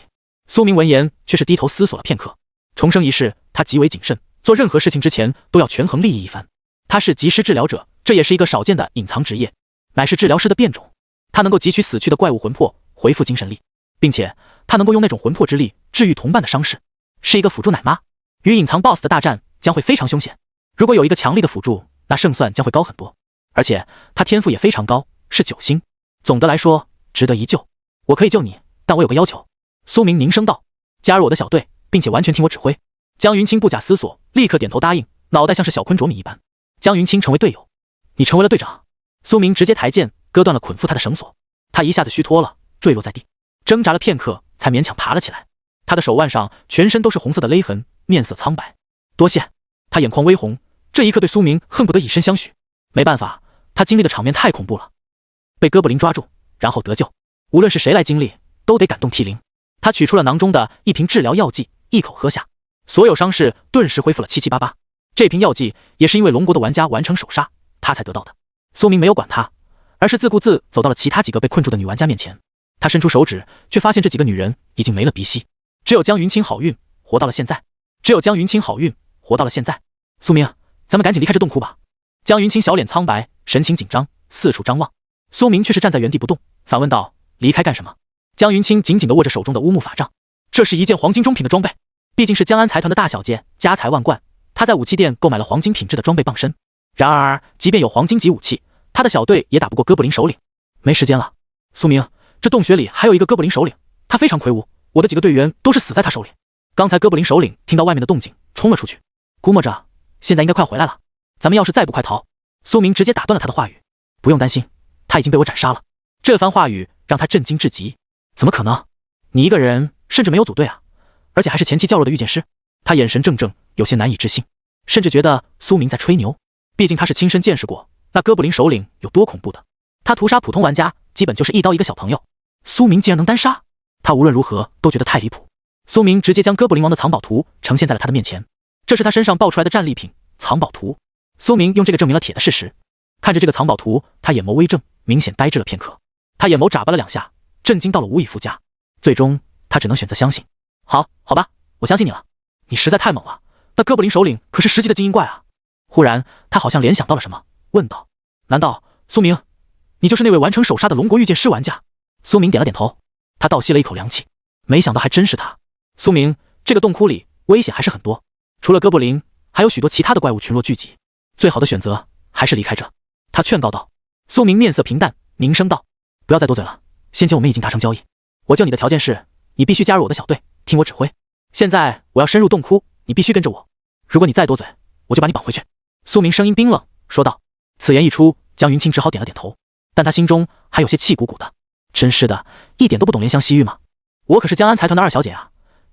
苏明闻言却是低头思索了片刻，重生一世，他极为谨慎，做任何事情之前都要权衡利益一番。他是及时治疗者，这也是一个少见的隐藏职业，乃是治疗师的变种。他能够汲取死去的怪物魂魄，恢复精神力，并且他能够用那种魂魄之力治愈同伴的伤势，是一个辅助奶妈。与隐藏 BOSS 的大战将会非常凶险，如果有一个强力的辅助，那胜算将会高很多。而且他天赋也非常高，是9星。总的来说，值得一救。我可以救你，但我有个要求。苏明凝声道：加入我的小队，并且完全听我指挥。江云清不假思索，立刻点头答应，脑袋像是小昆啄米一般。江云清成为队友，你成为了队长。苏明直接抬剑割断了捆缚他的绳索，他一下子虚脱了，坠落在地，挣扎了片刻才勉强爬了起来。他的手腕上全身都是红色的勒痕，面色苍白。多谢。他眼眶微红，这一刻对苏明恨不得以身相许。没办法，他经历的场面太恐怖了，被哥布林抓住然后得救，无论是谁来经历都得感动涕零。他取出了囊中的一瓶治疗药剂，一口喝下，所有伤势顿时恢复了七七八八。这瓶药剂也是因为龙国的玩家完成首杀，他才得到的。苏明没有管他，而是自顾自走到了其他几个被困住的女玩家面前。他伸出手指，却发现这几个女人已经没了鼻息，只有江云清好运活到了现在，只有江云清好运活到了现在。苏明，咱们赶紧离开这洞窟吧。江云清小脸苍白，神情紧张，四处张望。苏明却是站在原地不动，反问道：离开干什么？江云清紧紧地握着手中的乌木法杖，这是一件黄金中品的装备，毕竟是江安财团的大小姐，家财万贯，他在武器店购买了黄金品质的装备傍身。然而即便有黄金级武器，他的小队也打不过哥布林首领。没时间了，苏明，这洞穴里还有一个哥布林首领，他非常魁梧，我的几个队员都是死在他手里。刚才哥布林首领听到外面的动静冲了出去，估摸着现在应该快回来了，咱们要是再不快逃……苏明直接打断了他的话语，不用担心，他已经被我斩杀了。这番话语让他震惊至极，怎么可能？你一个人甚至没有组队啊，而且还是前期较弱的御剑师。他眼神怔怔，有些难以置信，甚至觉得苏明在吹牛，毕竟他是亲身见识过那哥布林首领有多恐怖的。他屠杀普通玩家基本就是一刀一个小朋友，苏明竟然能单杀，他无论如何都觉得太离谱。苏明直接将哥布林王的藏宝图呈现在了他的面前，这是他身上爆出来的战利品藏宝图。苏明用这个证明了铁的事实。看着这个藏宝图，他眼眸微睁，明显呆滞了片刻。他眼眸眨巴了2下，震惊到了无以复加。最终他只能选择相信。好吧，我相信你了，你实在太猛了，那哥布林首领可是10级的精英怪啊。忽然他好像联想到了什么，问道：难道苏明，你就是那位完成首杀的龙国御剑师玩家？苏明点了点头，他倒吸了一口凉气，没想到还真是他。苏明，这个洞窟里危险还是很多，除了哥布林还有许多其他的怪物群落聚集，最好的选择还是离开这。他劝告道。苏明面色平淡，凝声道：不要再多嘴了，先前我们已经达成交易，我救你的条件是你必须加入我的小队，听我指挥。现在我要深入洞窟，你必须跟着我，如果你再多嘴，我就把你绑回去。苏明声音冰冷说道。此言一出，江云清只好点了点头，但他心中还有些气鼓鼓的，真是的，一点都不懂怜香惜玉嘛。我可是江安财团的2小姐啊，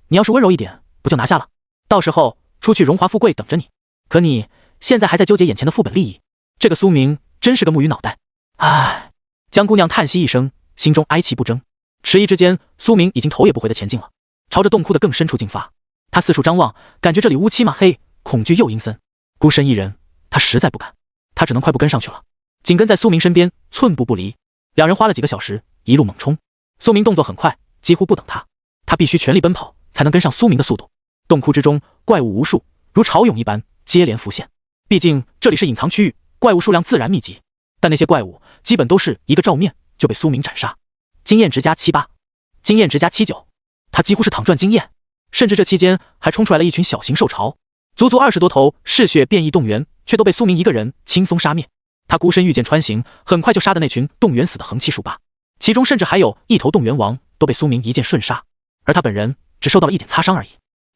你要是温柔一点不就拿下了，到时候出去荣华富贵等着你。可你现在还在纠结眼前的副本利益，这个苏明真是个木鱼脑袋。唉，江姑娘叹息一声，心中哀其不争。迟疑之间，苏明已经头也不回地前进了，朝着洞窟的更深处进发。他四处张望，感觉这里乌漆嘛黑，恐惧又阴森，孤身一人，他实在不敢，他只能快步跟上去了，紧跟在苏明身边，寸步不离。2人花了几个小时，一路猛冲。苏明动作很快，几乎不等他，他必须全力奔跑才能跟上苏明的速度。洞窟之中怪物无数，如潮涌一般接连浮现，毕竟这里是隐藏区域，怪物数量自然密集，但那些怪物基本都是一个照面就被苏明斩杀。经验值加78，经验值加79，他几乎是躺赚经验。甚至这期间还冲出来了一群小型兽潮，足足20多头嗜血变异动猿，却都被苏明一个人轻松杀灭。他孤身御剑穿行，很快就杀的那群动猿死得横七竖八，其中甚至还有一头动猿王都被苏明一剑瞬杀，而他本人只受到了一点擦伤而已。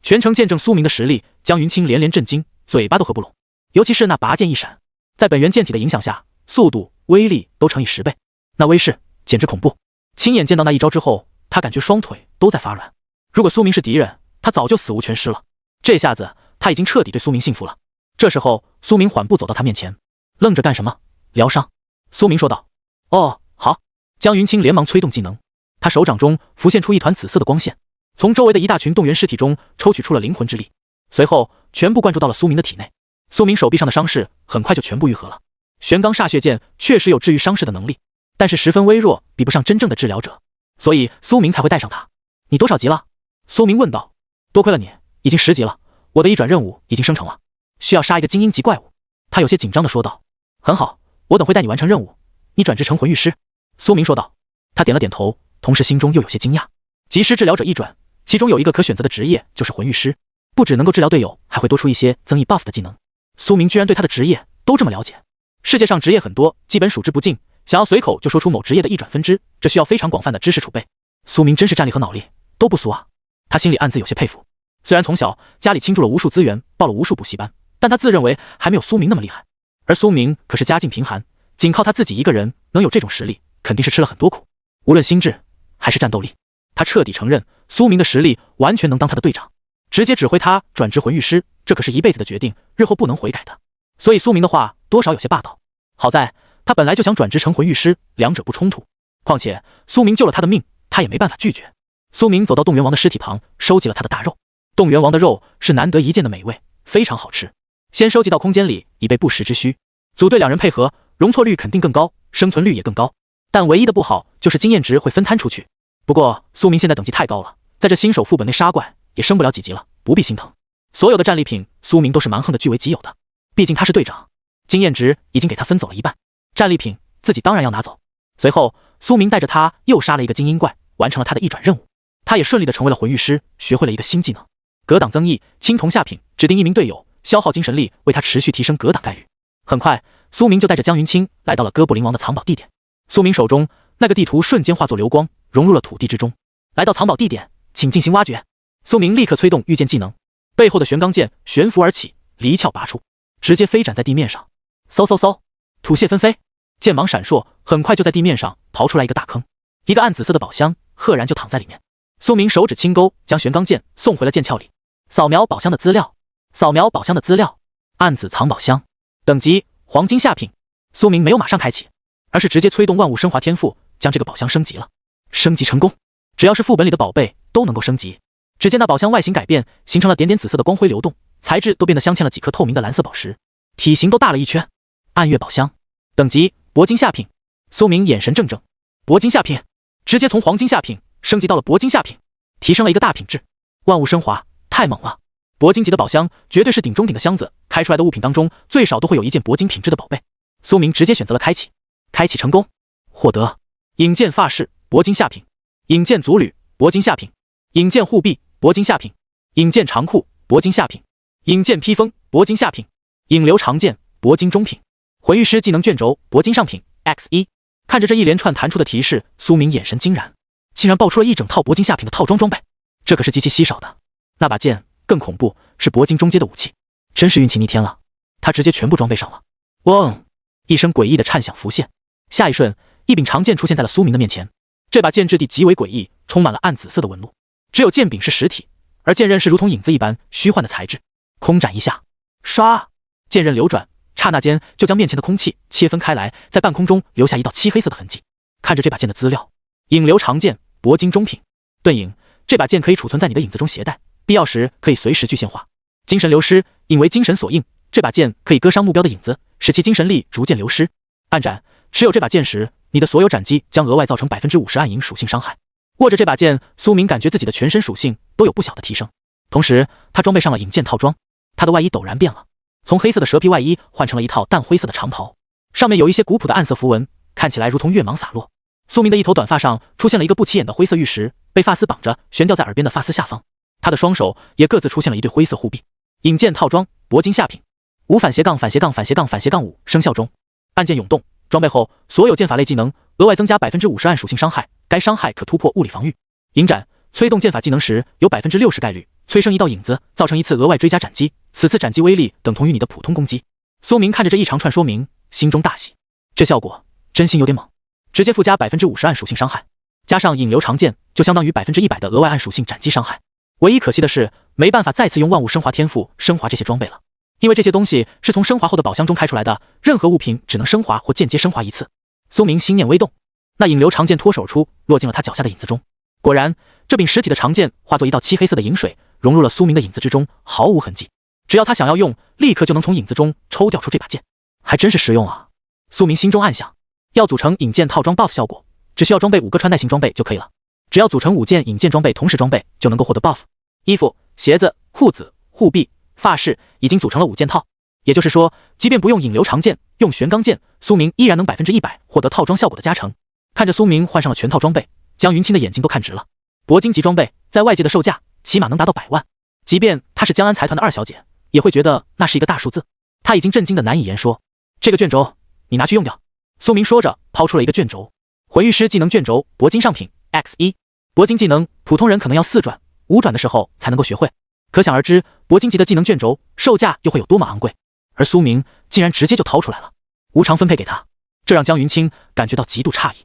全程见证苏明的实力，江云清连连震惊，嘴巴都合不拢。尤其是那拔剑一闪，在本源剑体的影响下，速度、威力都乘以10倍，那威势简直恐怖。亲眼见到那一招之后，他感觉双腿都在发软。如果苏明是敌人，他早就死无全尸了。这下子他已经彻底对苏明信服了。这时候，苏明缓步走到他面前，愣着干什么？疗伤。苏明说道：“哦，好。”江云清连忙催动技能，他手掌中浮现出一团紫色的光线，从周围的一大群动员尸体中抽取出了灵魂之力，随后全部灌注到了苏明的体内。苏明手臂上的伤势很快就全部愈合了。玄钢煞血剑确实有治愈伤势的能力，但是十分微弱，比不上真正的治疗者，所以苏明才会带上它。你多少级了？苏明问道。多亏了你，已经10级了。我的一转任务已经生成了，需要杀一个精英级怪物。他有些紧张地说道。很好，我等会带你完成任务。你转职成魂域师。苏明说道。他点了点头，同时心中又有些惊讶。即时治疗者一转，其中有一个可选择的职业就是魂域师，不只能够治疗队友，还会多出一些增益 buff 的技能。苏明居然对他的职业都这么了解。世界上职业很多，基本数之不尽，想要随口就说出某职业的一转分支，这需要非常广泛的知识储备。苏明真是战力和脑力都不俗啊，他心里暗自有些佩服。虽然从小家里倾注了无数资源，报了无数补习班，但他自认为还没有苏明那么厉害。而苏明可是家境贫寒，仅靠他自己一个人能有这种实力，肯定是吃了很多苦，无论心智还是战斗力。他彻底承认苏明的实力完全能当他的队长，直接指挥他转职魂域师，这可是一辈子的决定，日后不能悔改的。所以苏明的话多少有些霸道。好在他本来就想转职成魂域师，两者不冲突。况且苏明救了他的命，他也没办法拒绝。苏明走到动元王的尸体旁，收集了他的大肉。动元王的肉是难得一见的美味，非常好吃。先收集到空间里，以备不时之需。组队两人配合，容错率肯定更高，生存率也更高。但唯一的不好就是经验值会分摊出去。不过苏明现在等级太高了，在这新手副本内杀怪也升不了几级了，不必心疼。所有的战利品苏明都是蛮横的据为己有的，毕竟他是队长，经验值已经给他分走了一半，战利品自己当然要拿走。随后苏明带着他又杀了一个精英怪，完成了他的一转任务。他也顺利的成为了魂域师，学会了一个新技能，格挡增益，青铜下品，指定一名队友，消耗精神力为他持续提升格挡概率。很快苏明就带着江云清来到了哥布林王的藏宝地点。苏明手中那个地图瞬间化作流光，融入了土地之中。来到藏宝地点，请进行挖掘。苏明立刻催动御剑技能，背后的玄钢剑悬浮而起，离鞘拔出，直接飞斩在地面上。嗖嗖嗖，土屑纷飞，剑芒闪烁，很快就在地面上刨出来一个大坑，一个暗紫色的宝箱赫然就躺在里面。苏明手指轻勾，将玄钢剑送回了剑鞘里。扫描宝箱的资料，扫描宝箱的资料，暗紫藏宝箱，等级黄金下品。苏明没有马上开启，而是直接催动万物升华天赋，将这个宝箱升级了。升级成功，只要是副本里的宝贝都能够升级。只见那宝箱外形改变，形成了点点紫色的光辉流动，材质都变得镶嵌了几颗透明的蓝色宝石，体型都大了一圈。暗月宝箱，等级铂金下品。苏明眼神怔怔，铂金下品，直接从黄金下品升级到了铂金下品，提升了一个大品质。万物升华，太猛了！铂金级的宝箱绝对是顶中顶的箱子，开出来的物品当中最少都会有一件铂金品质的宝贝。苏明直接选择了开启，开启成功，获得引剑发饰铂金下品，引剑足履铂金下品，引剑护臂铂金下品，引剑长裤铂金下品，引剑披风铂金下品，引流长剑铂金中品，魂域师技能卷轴铂金上品 X1。 看着这一连串弹出的提示，苏明眼神惊然，竟然爆出了一整套铂金下品的套装装备，这可是极其稀少的。那把剑更恐怖，是铂金中阶的武器，真是运气逆天了。他直接全部装备上了。嗡，一声诡异的颤响浮现，下一瞬，一柄长剑出现在了苏明的面前。这把剑质地极为诡异，充满了暗紫色的纹路，只有剑柄是实体，而剑刃是如同影子一般虚幻的材质。空斩一下，唰，剑刃流转，刹那间就将面前的空气切分开来，在半空中留下一道漆黑色的痕迹。看着这把剑的资料，影流长剑铂金中品，遁影，这把剑可以储存在你的影子中携带，必要时可以随时具现化。精神流失，引为精神所应，这把剑可以割伤目标的影子，使其精神力逐渐流失。暗斩，持有这把剑时，你的所有斩击将额外造成 50% 暗影属性伤害。握着这把剑，苏明感觉自己的全身属性都有不小的提升。同时他装备上了引剑套装，他的外衣陡然变了，从黑色的蛇皮外衣换成了一套淡灰色的长袍，上面有一些古朴的暗色符文，看起来如同月芒洒落。苏明的一头短发上出现了一个不起眼的灰色玉石，被发丝绑着，悬吊在耳边的发丝下方。他的双手也各自出现了一对灰色护臂。引剑套装铂金下品，无反斜杠反斜杠反斜杠反斜杠5生效中。按键涌动，装备后所有剑法类技能额外增加 50% 暗属性伤害，该伤害可突破物理防御。引斩，催动剑法技能时有 60% 概率催生一道影子，造成一次额外追加斩击，此次斩击威力等同于你的普通攻击。苏明看着这一长串说明，心中大喜，这效果真心有点猛，直接附加 50% 暗属性伤害，加上引流长剑，就相当于 100% 的额外暗属性斩击伤害。唯一可惜的是，没办法再次用万物升华天赋升华这些装备了，因为这些东西是从升华后的宝箱中开出来的，任何物品只能升华或间接升华一次。苏明心念微动，那引流长剑脱手而出，落进了他脚下的影子中。果然，这柄实体的长剑化作一道漆黑色的银水，融入了苏明的影子之中，毫无痕迹。只要他想要用，立刻就能从影子中抽调出这把剑，还真是实用啊！苏明心中暗想，要组成引剑套装 buff 效果，只需要装备5个穿戴型装备就可以了。只要组成5件引剑装备同时装备，就能够获得 buff。衣服、鞋子、裤子、护臂、发饰已经组成了5件套，也就是说，即便不用引流长剑，用玄钢剑，苏明依然能 100% 获得套装效果的加成。看着苏明换上了全套装备，江云清的眼睛都看直了。铂金级装备在外界的售价起码能达到100万，即便她是江安财团的二小姐，也会觉得那是一个大数字。她已经震惊的难以言说。这个卷轴你拿去用掉。苏明说着抛出了一个卷轴，魂玉师技能卷轴铂金上品 X1。铂金技能普通人可能要4转5转的时候才能够学会，可想而知铂金级的技能卷轴售价又会有多么昂贵，而苏明竟然直接就掏出来了，无偿分配给他，这让江云清感觉到极度诧异。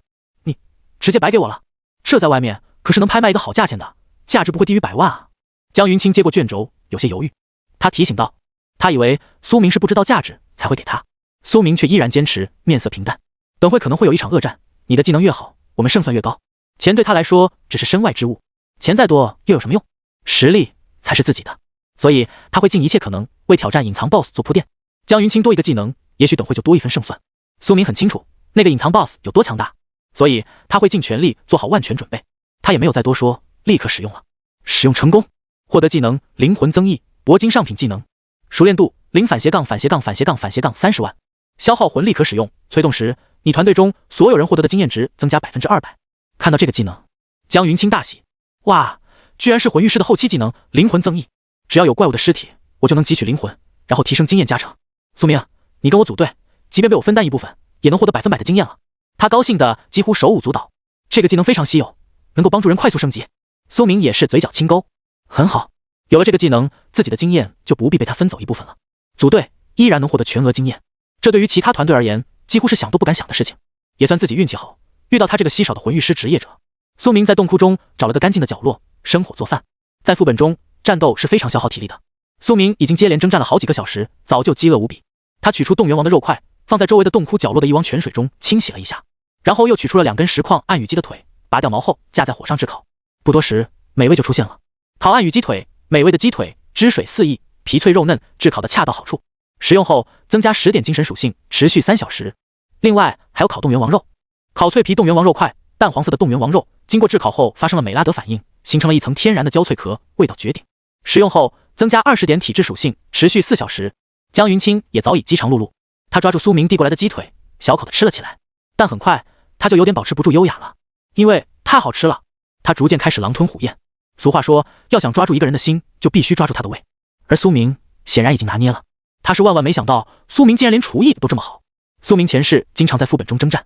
你直接白给我了，这在外面可是能拍卖一个好价钱的，价值不会低于100万啊。江云清接过卷轴有些犹豫，他提醒道，他以为苏明是不知道价值才会给他，苏明却依然坚持，面色平淡。等会可能会有一场恶战，你的技能越好，我们胜算越高，钱对他来说只是身外之物，钱再多又有什么用，实力才是自己的，所以他会尽一切可能为挑战隐藏 BOSS 做铺垫。江云清多一个技能，也许等会就多一分胜算。苏明很清楚那个隐藏 BOSS 有多强大，所以他会尽全力做好万全准备。他也没有再多说，立刻使用了。使用成功，获得技能灵魂增益铂金上品技能，熟练度0反斜杠30万，消耗魂力可使用，催动时你团队中所有人获得的经验值增加 200%。 看到这个技能，江云清大喜，哇，居然是魂玉师的后期技能灵魂增益，只要有怪物的尸体，我就能汲取灵魂，然后提升经验加成。苏明，你跟我组队，即便被我分担一部分，也能获得100%的经验了。他高兴的几乎手舞足蹈，这个技能非常稀有，能够帮助人快速升级。苏明也是嘴角轻勾，很好，有了这个技能，自己的经验就不必被他分走一部分了。组队依然能获得全额经验，这对于其他团队而言，几乎是想都不敢想的事情。也算自己运气好，遇到他这个稀少的魂玉师职业者。苏明在洞窟中找了个干净的角落，生火做饭。在副本中，战斗是非常消耗体力的。苏明已经接连征战了好几个小时，早就饥饿无比。他取出动元王的肉块，放在周围的洞窟角落的一汪泉水中清洗了一下，然后又取出了2根实况暗羽鸡的腿，拔掉毛后架在火上炙烤。不多时，美味就出现了。烤暗羽鸡腿，美味的鸡腿，汁水四溢，皮脆肉嫩，炙烤的恰到好处。食用后增加10点精神属性，持续3小时。另外还有烤动元王肉，烤脆皮动元王肉块，淡黄色的动元王肉经过炙烤后发生了美拉德反应，形成了一层天然的焦脆壳，味道绝顶。食用后增加20点体质属性，持续4小时。江云清也早已饥肠辘辘，他抓住苏明递过来的鸡腿，小口的吃了起来。但很快他就有点保持不住优雅了，因为太好吃了，他逐渐开始狼吞虎咽。俗话说，要想抓住一个人的心，就必须抓住他的胃，而苏明显然已经拿捏了。他是万万没想到，苏明竟然连厨艺都这么好。苏明前世经常在副本中征战，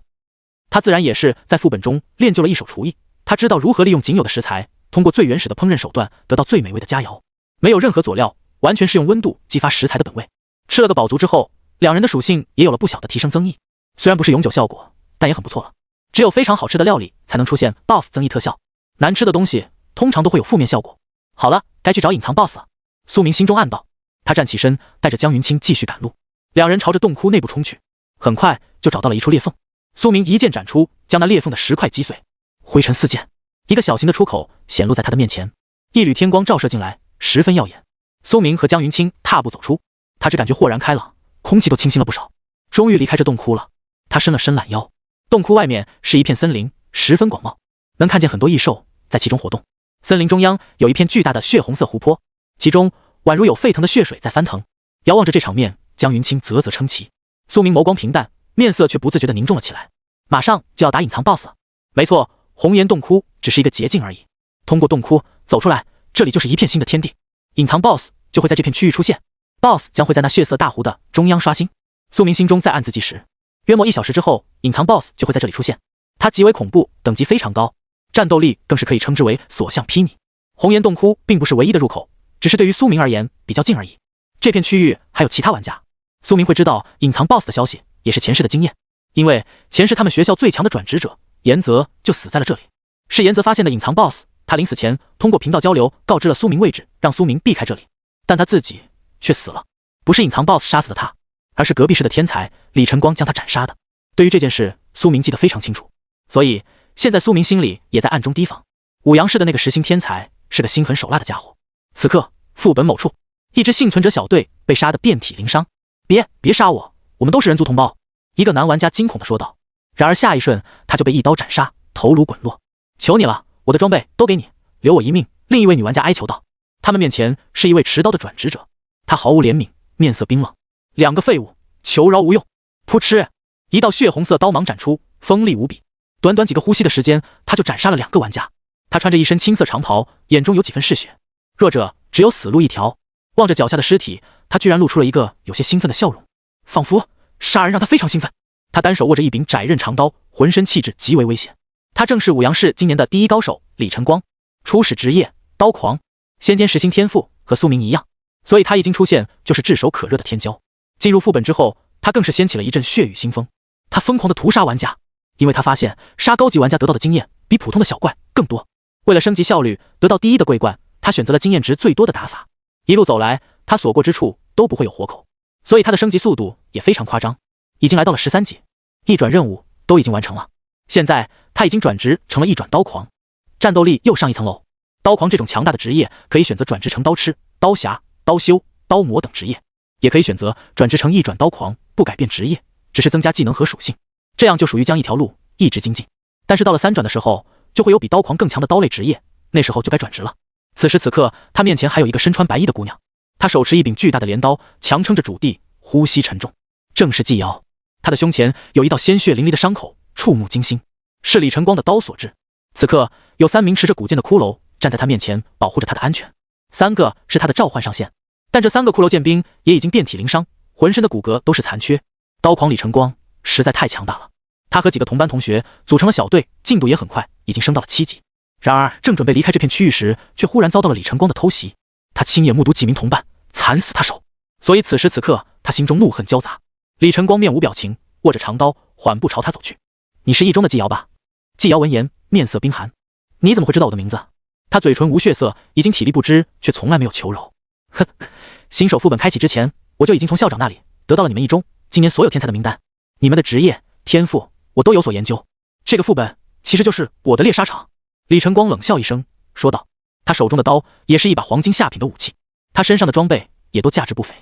他自然也是在副本中练就了一手厨艺。他知道如何利用仅有的食材，通过最原始的烹饪手段得到最美味的佳肴，没有任何佐料，完全是用温度激发食材的本味。吃了个饱足之后，两人的属性也有了不小的提升增益，虽然不是永久效果，但也很不错了。只有非常好吃的料理才能出现 buff 增益特效，难吃的东西通常都会有负面效果。好了，该去找隐藏 boss 了。苏明心中暗道，他站起身，带着江云清继续赶路。两人朝着洞窟内部冲去，很快就找到了一处裂缝。苏明一剑斩出，将那裂缝的石块击碎，灰尘四溅，一个小型的出口显露在他的面前，一缕天光照射进来，十分耀眼。苏明和江云清踏步走出，他只感觉豁然开朗，空气都清新了不少。终于离开这洞窟了，他伸了伸懒腰。洞窟外面是一片森林，十分广袤，能看见很多异兽在其中活动。森林中央有一片巨大的血红色湖泊，其中宛如有沸腾的血水在翻腾。遥望着这场面，江云清啧啧称奇。苏明眸光平淡，面色却不自觉地凝重了起来。马上就要打隐藏 BOSS 了。没错，红岩洞窟只是一个捷径而已。通过洞窟走出来，这里就是一片新的天地。隐藏 BOSS 就会在这片区域出现， BOSS 将会在那血色大湖的中央刷新。苏明心中在暗自计时，约莫1小时之后，隐藏 BOSS 就会在这里出现。它极为恐怖，等级非常高，战斗力更是可以称之为所向披靡。红岩洞窟并不是唯一的入口，只是对于苏明而言比较近而已。这片区域还有其他玩家，苏明会知道隐藏 BOSS 的消息，也是前世的经验。因为前世他们学校最强的转职者岩泽就死在了这里，是岩泽发现的隐藏 BOSS。他临死前通过频道交流告知了苏明位置，让苏明避开这里，但他自己却死了。不是隐藏 BOSS 杀死的他，而是隔壁市的天才李晨光将他斩杀的。对于这件事，苏明记得非常清楚，所以现在苏明心里也在暗中提防。五阳市的那个实心天才是个心狠手辣的家伙。此刻副本某处，一支幸存者小队被杀得遍体鳞伤。别杀我，我们都是人族同胞，一个男玩家惊恐地说道。然而下一瞬他就被一刀斩杀，头颅滚落。求你了，我的装备都给你，留我一命。另一位女玩家哀求道。他们面前是一位持刀的转职者，他毫无怜悯，面色冰冷。两个废物，求饶无用。噗嗤，一道血红色刀芒斩出，锋利无比。短短几个呼吸的时间，他就斩杀了2个玩家。他穿着一身青色长袍，眼中有几分嗜血。弱者只有死路一条。望着脚下的尸体，他居然露出了一个有些兴奋的笑容，仿佛杀人让他非常兴奋。他单手握着一柄窄刃长刀，浑身气质极为危险。他正是五阳市今年的第一高手李晨光，初始职业刀狂，先天实心天赋和苏明一样，所以他一经出现就是炙手可热的天骄。进入副本之后，他更是掀起了一阵血雨腥风。他疯狂的屠杀玩家，因为他发现杀高级玩家得到的经验比普通的小怪更多。为了升级效率，得到第一的桂冠，他选择了经验值最多的打法。一路走来，他所过之处都不会有活口，所以他的升级速度也非常夸张，已经来到了13级，一转任务都已经完成了。现在他已经转职成了一转刀狂，战斗力又上一层楼。刀狂这种强大的职业可以选择转职成刀痴、刀侠、刀修、刀魔等职业，也可以选择转职成一转刀狂，不改变职业，只是增加技能和属性，这样就属于将一条路一直精进。但是到了3转的时候，就会有比刀狂更强的刀类职业，那时候就该转职了。此时此刻，他面前还有一个身穿白衣的姑娘，她手持一柄巨大的镰刀，强撑着主地，呼吸沉重，正是纪瑶。她的胸前有一道鲜血淋漓的伤口，触目惊心，是李晨光的刀所致。此刻有3名持着古剑的骷髅站在他面前，保护着他的安全。3个是他的召唤上线，但这3个骷髅剑兵也已经遍体鳞伤，浑身的骨骼都是残缺。刀狂李晨光实在太强大了，他和几个同班同学组成了小队，进度也很快，已经升到了7级。然而正准备离开这片区域时，却忽然遭到了李晨光的偷袭。他亲眼目睹几名同伴惨死他手，所以此时此刻他心中怒恨交杂。李晨光面无表情，握着长刀缓步朝他走去。你是一中的纪瑶吧？纪瑶闻言面色冰寒。你怎么会知道我的名字？他嘴唇无血色，已经体力不支，却从来没有求柔。哼，新手副本开启之前，我就已经从校长那里得到了你们一中今年所有天才的名单，你们的职业天赋我都有所研究。这个副本其实就是我的猎杀场。李晨光冷笑一声说道，他手中的刀也是一把黄金下品的武器，他身上的装备也都价值不菲。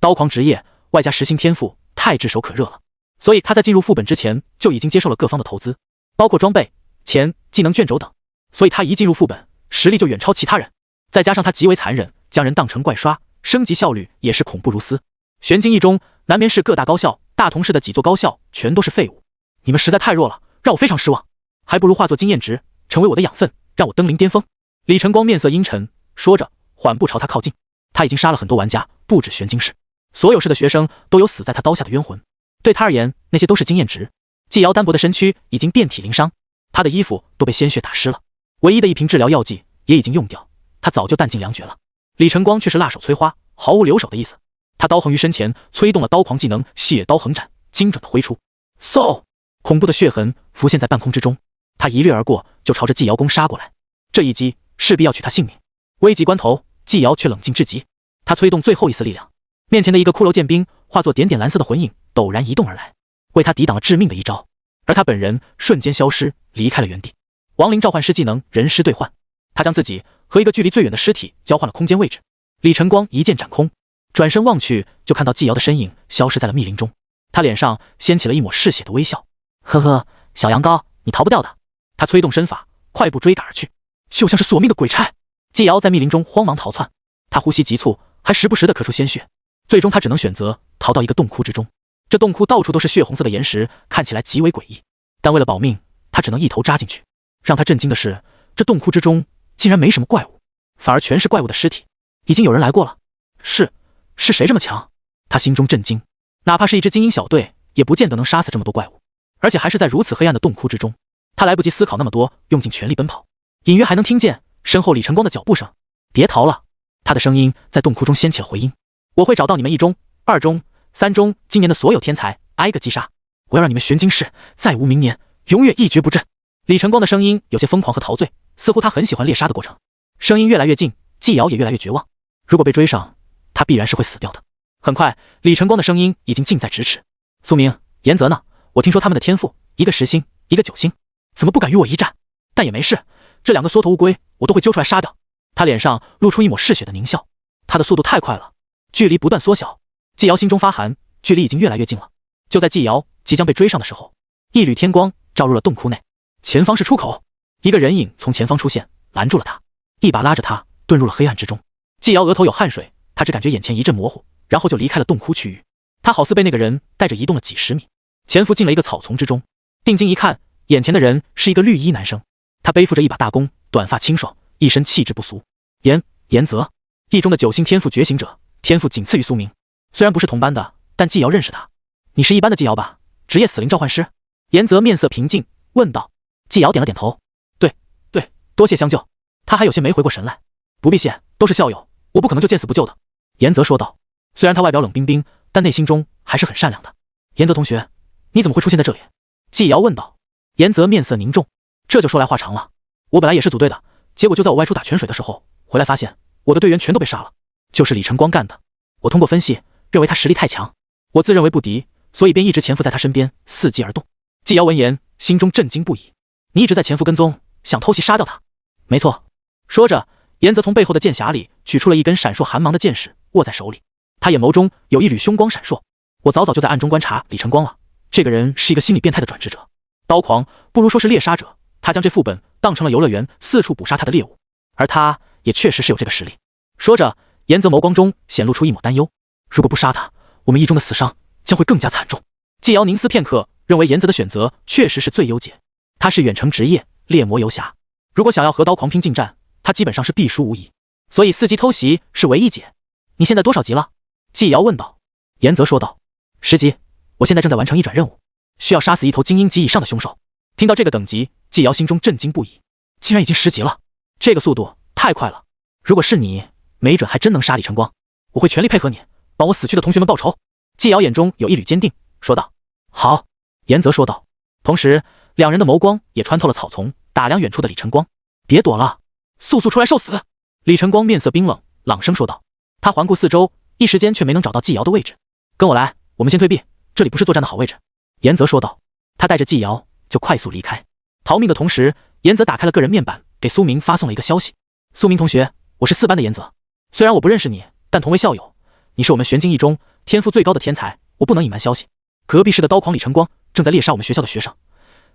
刀狂职业外加实心天赋，太炙手可热了，所以他在进入副本之前就已经接受了各方的投资，包括装备、钱、技能卷轴等，所以他一进入副本，实力就远超其他人。再加上他极为残忍，将人当成怪刷，升级效率也是恐怖如斯。玄津一中、南棉市各大高校、大同市的几座高校全都是废物，你们实在太弱了，让我非常失望，还不如化作经验值，成为我的养分，让我登临巅峰。李晨光面色阴沉，说着缓步朝他靠近。他已经杀了很多玩家，不止玄津市，所有市的学生都有死在他刀下的冤魂，对他而言那些都是经验值。纪瑶单薄的身躯已经遍体鳞伤，他的衣服都被鲜血打湿了，唯一的一瓶治疗药剂也已经用掉，他早就弹尽粮绝了。李晨光却是辣手摧花，毫无留手的意思。他刀横于身前，催动了刀狂技能血刀横斩，精准的挥出。嗖，恐怖的血痕浮现在半空之中，他一掠而过，就朝着纪瑶攻杀过来。这一击势必要取他性命。危急关头，纪瑶却冷静至极，他催动最后一丝力量，面前的一个骷髅剑兵化作点点蓝色的魂影，陡然移动而来，为他抵挡了致命的一招。而他本人瞬间消失，离开了原地。亡灵召唤师技能人尸兑换，他将自己和一个距离最远的尸体交换了空间位置。李晨光一剑斩空，转身望去，就看到纪瑶的身影消失在了密林中，他脸上掀起了一抹嗜血的微笑。呵呵，小羊羔，你逃不掉的。他催动身法，快步追赶而去，就像是索命的鬼差。纪瑶在密林中慌忙逃窜，他呼吸急促，还时不时地咳出鲜血，最终他只能选择逃到一个洞窟之中。这洞窟到处都是血红色的岩石，看起来极为诡异，但为了保命，他只能一头扎进去。让他震惊的是，这洞窟之中竟然没什么怪物，反而全是怪物的尸体。已经有人来过了，是谁这么强？他心中震惊，哪怕是一支精英小队，也不见得能杀死这么多怪物，而且还是在如此黑暗的洞窟之中。他来不及思考那么多，用尽全力奔跑，隐约还能听见身后李晨光的脚步声。别逃了！他的声音在洞窟中掀起了回音。我会找到你们1中、2中、3中今年的所有天才，挨个击杀。我要让你们玄晶市再无明年，永远一蹶不振。李晨光的声音有些疯狂和陶醉，似乎他很喜欢猎杀的过程。声音越来越近，季瑶也越来越绝望。如果被追上，他必然是会死掉的。很快，李晨光的声音已经近在咫尺。苏明、严泽呢？我听说他们的天赋，一个10星，一个9星，怎么不敢与我一战？但也没事，这2个缩头乌龟我都会揪出来杀掉。他脸上露出一抹嗜血的狞笑。他的速度太快了，距离不断缩小。季瑶心中发寒，距离已经越来越近了。就在季瑶即将被追上的时候，一缕天光照入了洞窟内。前方是出口，一个人影从前方出现，拦住了他，一把拉着他遁入了黑暗之中。季瑶额头有汗水，他只感觉眼前一阵模糊，然后就离开了洞窟区域。他好似被那个人带着移动了几10米，潜伏进了一个草丛之中。定睛一看，眼前的人是一个绿衣男生，他背负着一把大弓，短发清爽，一身气质不俗。严泽，1中的9星天赋觉醒者，天赋仅次于苏明。虽然不是同班的，但季瑶认识他。你是一班的季瑶吧？职业死灵召唤师。严泽面色平静问道。季瑶点了点头，对，多谢相救。他还有些没回过神来。不必谢，都是校友，我不可能就见死不救的。严泽说道。虽然他外表冷冰冰，但内心中还是很善良的。严泽同学，你怎么会出现在这里？季瑶问道。严泽面色凝重，这就说来话长了。我本来也是组队的，结果就在我外出打泉水的时候，回来发现我的队员全都被杀了，就是李晨光干的。我通过分析，认为他实力太强，我自认为不敌，所以便一直潜伏在他身边，伺机而动。季瑶闻言，心中震惊不已。你一直在潜伏跟踪，想偷袭杀掉他？没错。说着，严泽从背后的剑匣里取出了一根闪烁寒芒的剑矢，握在手里。他眼眸中有一缕凶光闪烁。我早早就在暗中观察李晨光了，这个人是一个心理变态的转职者，刀狂不如说是猎杀者。他将这副本当成了游乐园，四处捕杀他的猎物，而他也确实是有这个实力。说着，严泽眸光中显露出一抹担忧。如果不杀他，我们1中的死伤将会更加惨重。季瑶凝思片刻，认为严泽的选择确实是最优解。他是远程职业猎魔游侠，如果想要和刀狂拼近战，他基本上是必输无疑，所以伺机偷袭是唯一解。你现在多少级了？季瑶问道。严泽说道：10级，我现在正在完成一转任务，需要杀死1头精英级以上的凶手。听到这个等级，季瑶心中震惊不已，竟然已经10级了，这个速度太快了。如果是你，没准还真能杀李晨光，我会全力配合你，帮我死去的同学们报仇。季瑶眼中有一缕坚定，说道。好，严泽说道。同时2人的眸光也穿透了草丛，打量远处的李晨光。别躲了，速速出来受死！李晨光面色冰冷，朗声说道。他环顾四周，一时间却没能找到季瑶的位置。跟我来，我们先退避，这里不是作战的好位置。严泽说道。他带着季瑶就快速离开。逃命的同时，严泽打开了个人面板，给苏明发送了一个消息。苏明同学，我是4班的严泽，虽然我不认识你，但同为校友，你是我们玄晶1中天赋最高的天才，我不能隐瞒消息。隔壁市的刀狂李晨光正在猎杀我们学校的学生，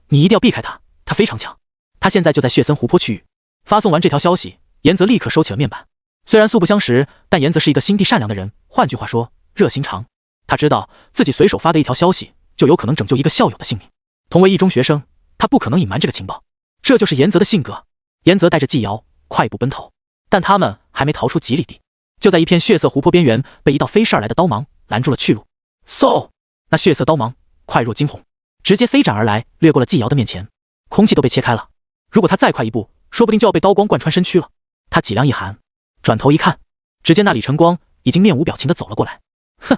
你一定要避开他，他非常强。他现在就在血森湖泊区域。发送完这条消息，严泽立刻收起了面板。虽然素不相识，但严泽是一个心地善良的人，换句话说，热心肠。他知道自己随手发的一条消息，就有可能拯救一个校友的性命。同为1中学生，他不可能隐瞒这个情报，这就是严泽的性格。严泽带着季瑶快步奔逃，但他们还没逃出几里地，就在一片血色湖泊边缘，被一道飞射而来的刀芒拦住了去路。嗖！那血色刀芒快若惊鸿，直接飞斩而来，掠过了季瑶的面前，空气都被切开了。如果他再快一步，说不定就要被刀光贯穿身躯了。他脊梁一寒，转头一看，只见那李晨光已经面无表情地走了过来。哼，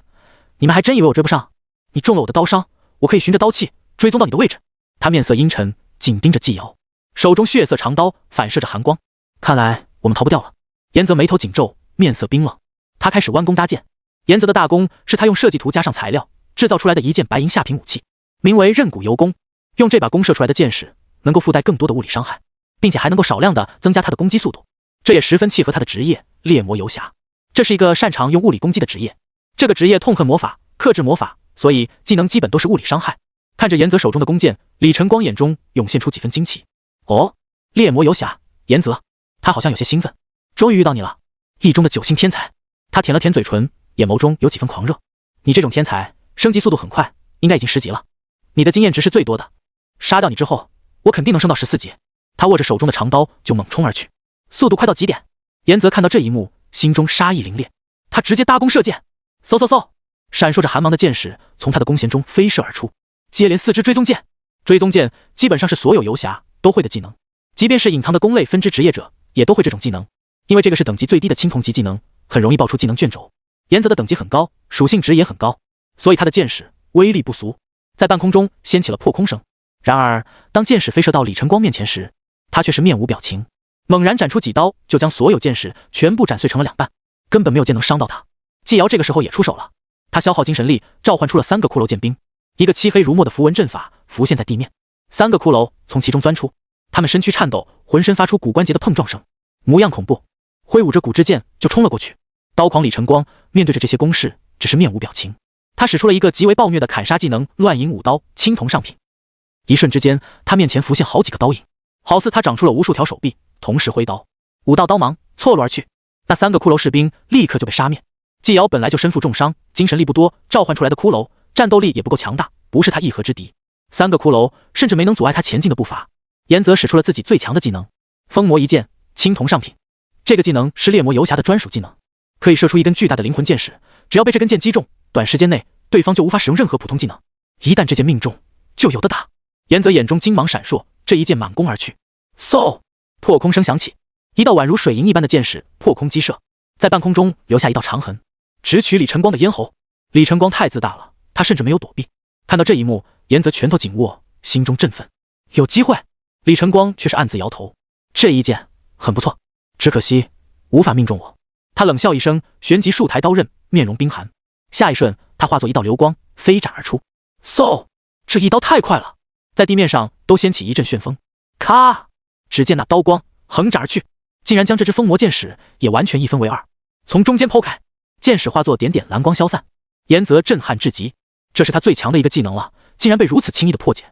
你们还真以为我追不上？你中了我的刀伤，我可以循着刀气追踪到你的位置。他面色阴沉，紧盯着季瑶，手中血色长刀反射着寒光。看来我们逃不掉了。严泽眉头紧皱，面色冰冷。他开始弯弓搭箭。严泽的大弓是他用设计图加上材料制造出来的一件白银下品武器，名为刃骨游弓。用这把弓射出来的箭矢能够附带更多的物理伤害，并且还能够少量的增加他的攻击速度，这也十分契合他的职业猎魔游侠。这是一个擅长用物理攻击的职业，这个职业痛恨魔法，克制魔法，所以技能基本都是物理伤害。看着严泽手中的弓箭，李晨光眼中涌现出几分惊奇。哦，猎魔游侠严泽，他好像有些兴奋，终于遇到你了，1中的9星天才。他舔了舔嘴唇，眼眸中有几分狂热。你这种天才升级速度很快，应该已经10级了，你的经验值是最多的，杀掉你之后我肯定能升到14级。他握着手中的长刀就猛冲而去，速度快到极点。严泽看到这一幕，心中杀意凌冽，他直接搭弓射箭，嗖嗖嗖，闪烁着寒芒的箭矢从他的弓弦中飞射而出，接连4支追踪箭。追踪箭基本上是所有游侠都会的技能，即便是隐藏的弓类分支职业者也都会这种技能。因为这个是等级最低的青铜级技能，很容易爆出技能卷轴。岩泽的等级很高，属性值也很高，所以他的箭矢威力不俗，在半空中掀起了破空声。然而当箭矢飞射到李晨光面前时，他却是面无表情，猛然斩出几刀，就将所有箭矢全部斩碎成了2半，根本没有箭能伤到他。季瑶这个时候也出手了，他消耗精神力，召唤出了3个骷髅剑兵，一个漆黑如墨的符文阵法浮现在地面，3个骷髅从其中钻出，他们身躯颤抖，浑身发出骨关节的碰撞声，模样恐怖，挥舞着骨之剑就冲了过去。刀狂李晨光面对着这些攻势，只是面无表情。他使出了一个极为暴虐的砍杀技能乱影舞刀青铜上品，一瞬之间，他面前浮现好几个刀影，好似他长出了无数条手臂，同时挥刀，5道刀芒错落而去。那3个骷髅士兵立刻就被杀灭。季瑶本来就身负重伤，精神力不多，召唤出来的骷髅战斗力也不够强大，不是他一合之敌。3个骷髅甚至没能阻碍他前进的步伐。岩泽使出了自己最强的技能风魔一剑青铜上品，这个技能是猎魔游侠的专属技能，可以射出一根巨大的灵魂箭矢，只要被这根箭击中，短时间内对方就无法使用任何普通技能，一旦这箭命中就有的打。岩泽眼中金芒闪烁，这一箭满弓而去，嗖，破空声响起，一道宛如水银一般的箭矢破空击射，在半空中留下一道长痕，直取李晨光的咽喉。李晨光太自大了，他甚至没有躲避。看到这一幕，岩泽拳头紧握，心中振奋，有机会。李晨光却是暗自摇头，这一箭很不错，只可惜无法命中我。他冷笑一声，旋即数抬刀刃，面容冰寒。下一瞬，他化作一道流光飞斩而出，嗖，这一刀太快了，在地面上都掀起一阵旋风。咔，只见那刀光横斩而去，竟然将这只风魔箭矢也完全一分为2，从中间剖开，箭矢化作点点蓝光消散。岩泽震撼至极，这是他最强的一个技能了，竟然被如此轻易的破解。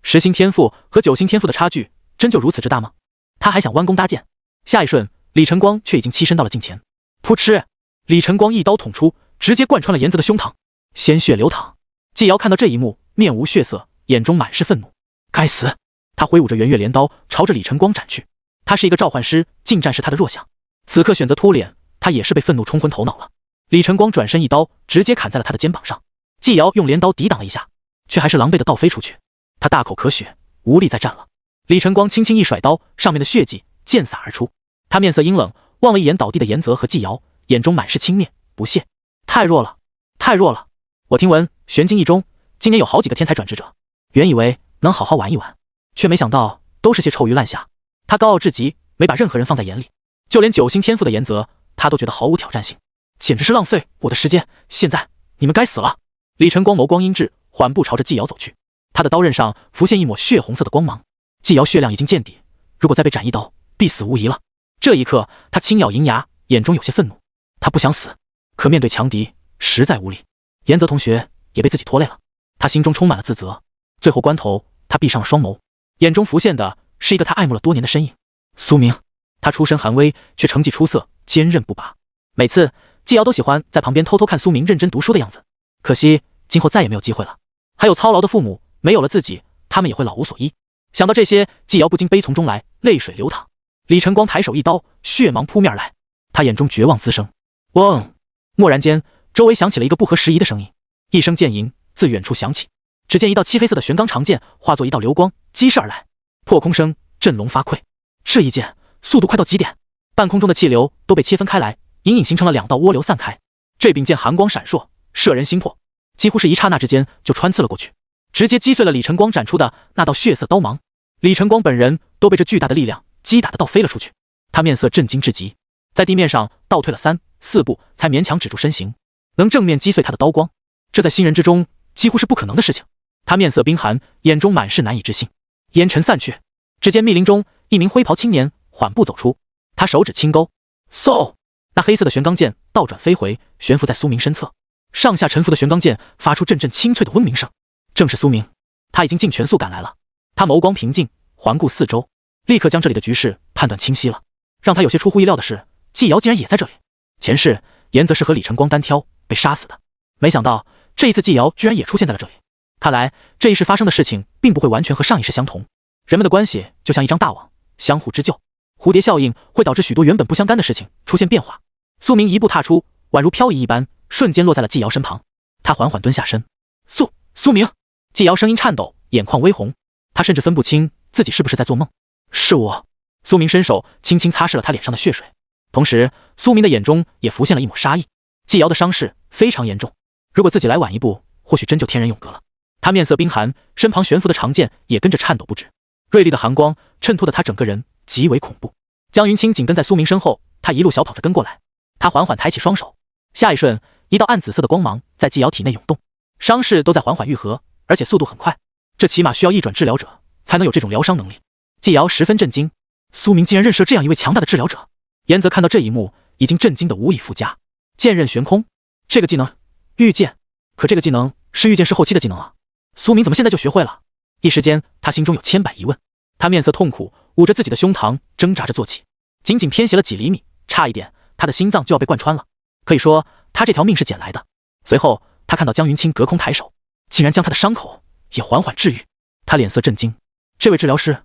10星天赋和9星天赋的差距真就如此之大吗？他还想弯弓搭箭，下一瞬，李晨光却已经栖身到了近前。噗嗤，李晨光一刀捅出，直接贯穿了岩泽的胸膛，鲜血流淌。季瑶看到这一幕，面无血色，眼中满是愤怒。该死！他挥舞着圆月镰刀朝着李晨光斩去。他是一个召唤师，近战是他的弱项，此刻选择突脸，他也是被愤怒冲昏头脑了。李晨光转身一刀直接砍在了他的肩膀上，季瑶用镰刀抵挡了一下，却还是狼狈的倒飞出去。他大口咳血，无力再战了。李晨光轻轻一甩刀，上面的血迹溅洒而出。他面色阴冷，望了一眼倒地的岩泽和季瑶，眼中满是轻蔑不屑。太弱了，太弱了！我听闻玄境一中今年有好几个天才转职者，原以为能好好玩一玩，却没想到都是些臭鱼烂虾。他高傲至极，没把任何人放在眼里，就连9星天赋的岩泽，他都觉得毫无挑战性，简直是浪费我的时间。现在你们该死了！李晨光眸光阴鸷，缓步朝着季瑶走去。他的刀刃上浮现一抹血红色的光芒，季瑶血量已经见底，如果再被斩一刀，必死无疑了。这一刻，他轻咬银牙，眼中有些愤怒。他不想死，可面对强敌，实在无力。岩泽同学也被自己拖累了，他心中充满了自责。最后关头，他闭上了双眸，眼中浮现的是一个他爱慕了多年的身影——苏明。他出身寒微，却成绩出色，坚韧不拔。每次季瑶都喜欢在旁边偷偷看苏明认真读书的样子，可惜今后再也没有机会了。还有操劳的父母，没有了自己，他们也会老无所依。想到这些，季瑶不禁悲从中来，泪水流淌。李晨光抬手一刀，血芒扑面而来，他眼中绝望滋生。嗡！蓦然间，周围响起了一个不合时宜的声音，一声剑吟自远处响起。只见一道漆黑色的玄钢长剑化作一道流光击射而来，破空声振聋发聩。这一剑速度快到极点，半空中的气流都被切分开来，隐隐形成了2道涡流散开。这柄剑寒光闪烁，摄人心魄，几乎是一刹那之间就穿刺了过去，直接击碎了李晨光展出的那道血色刀芒。李晨光本人都被这巨大的力量击打得倒飞了出去，他面色震惊至极，在地面上倒退了3、4步，才勉强止住身形。能正面击碎他的刀光，这在新人之中几乎是不可能的事情。他面色冰寒，眼中满是难以置信。烟尘散去，只见密林中一名灰袍青年缓步走出，他手指轻勾，嗖，那黑色的玄钢剑倒转飞回，悬浮在苏明身侧。上下沉浮的玄钢剑发出阵阵清脆的嗡鸣声，正是苏明。他已经尽全速赶来了。他眸光平静，环顾四周，立刻将这里的局势判断清晰了。让他有些出乎意料的是，季瑶竟然也在这里。前世岩泽是和李晨光单挑被杀死的，没想到这一次季瑶居然也出现在了这里。看来这一世发生的事情并不会完全和上一世相同，人们的关系就像一张大网，相互织就，蝴蝶效应会导致许多原本不相干的事情出现变化。苏明一步踏出，宛如漂移一般，瞬间落在了季瑶身旁。他缓缓蹲下身，苏明。季瑶声音颤抖，眼眶微红，他甚至分不清自己是不是在做梦。是我。苏明伸手轻轻擦拭了他脸上的血水。同时，苏明的眼中也浮现了一抹杀意。季瑶的伤势非常严重，如果自己来晚一步，或许真就天人永隔了。他面色冰寒，身旁悬浮的长剑也跟着颤抖不止，锐利的寒光衬托的他整个人极为恐怖。江云清紧跟在苏明身后，他一路小跑着跟过来。他缓缓抬起双手，下一瞬，一道暗紫色的光芒在季瑶体内涌动，伤势都在缓缓愈合，而且速度很快。这起码需要一转治疗者才能有这种疗伤能力。季瑶十分震惊，苏明竟然认识了这样一位强大的治疗者。严泽看到这一幕，已经震惊得无以复加。剑刃悬空，这个技能，御剑，可这个技能是御剑师后期的技能啊，苏明怎么现在就学会了？一时间，他心中有千百疑问。他面色痛苦，捂着自己的胸膛，挣扎着坐起，仅仅偏斜了几厘米，差一点，他的心脏就要被贯穿了。可以说，他这条命是捡来的。随后，他看到江云清隔空抬手，竟然将他的伤口也缓缓治愈。他脸色震惊，这位治疗师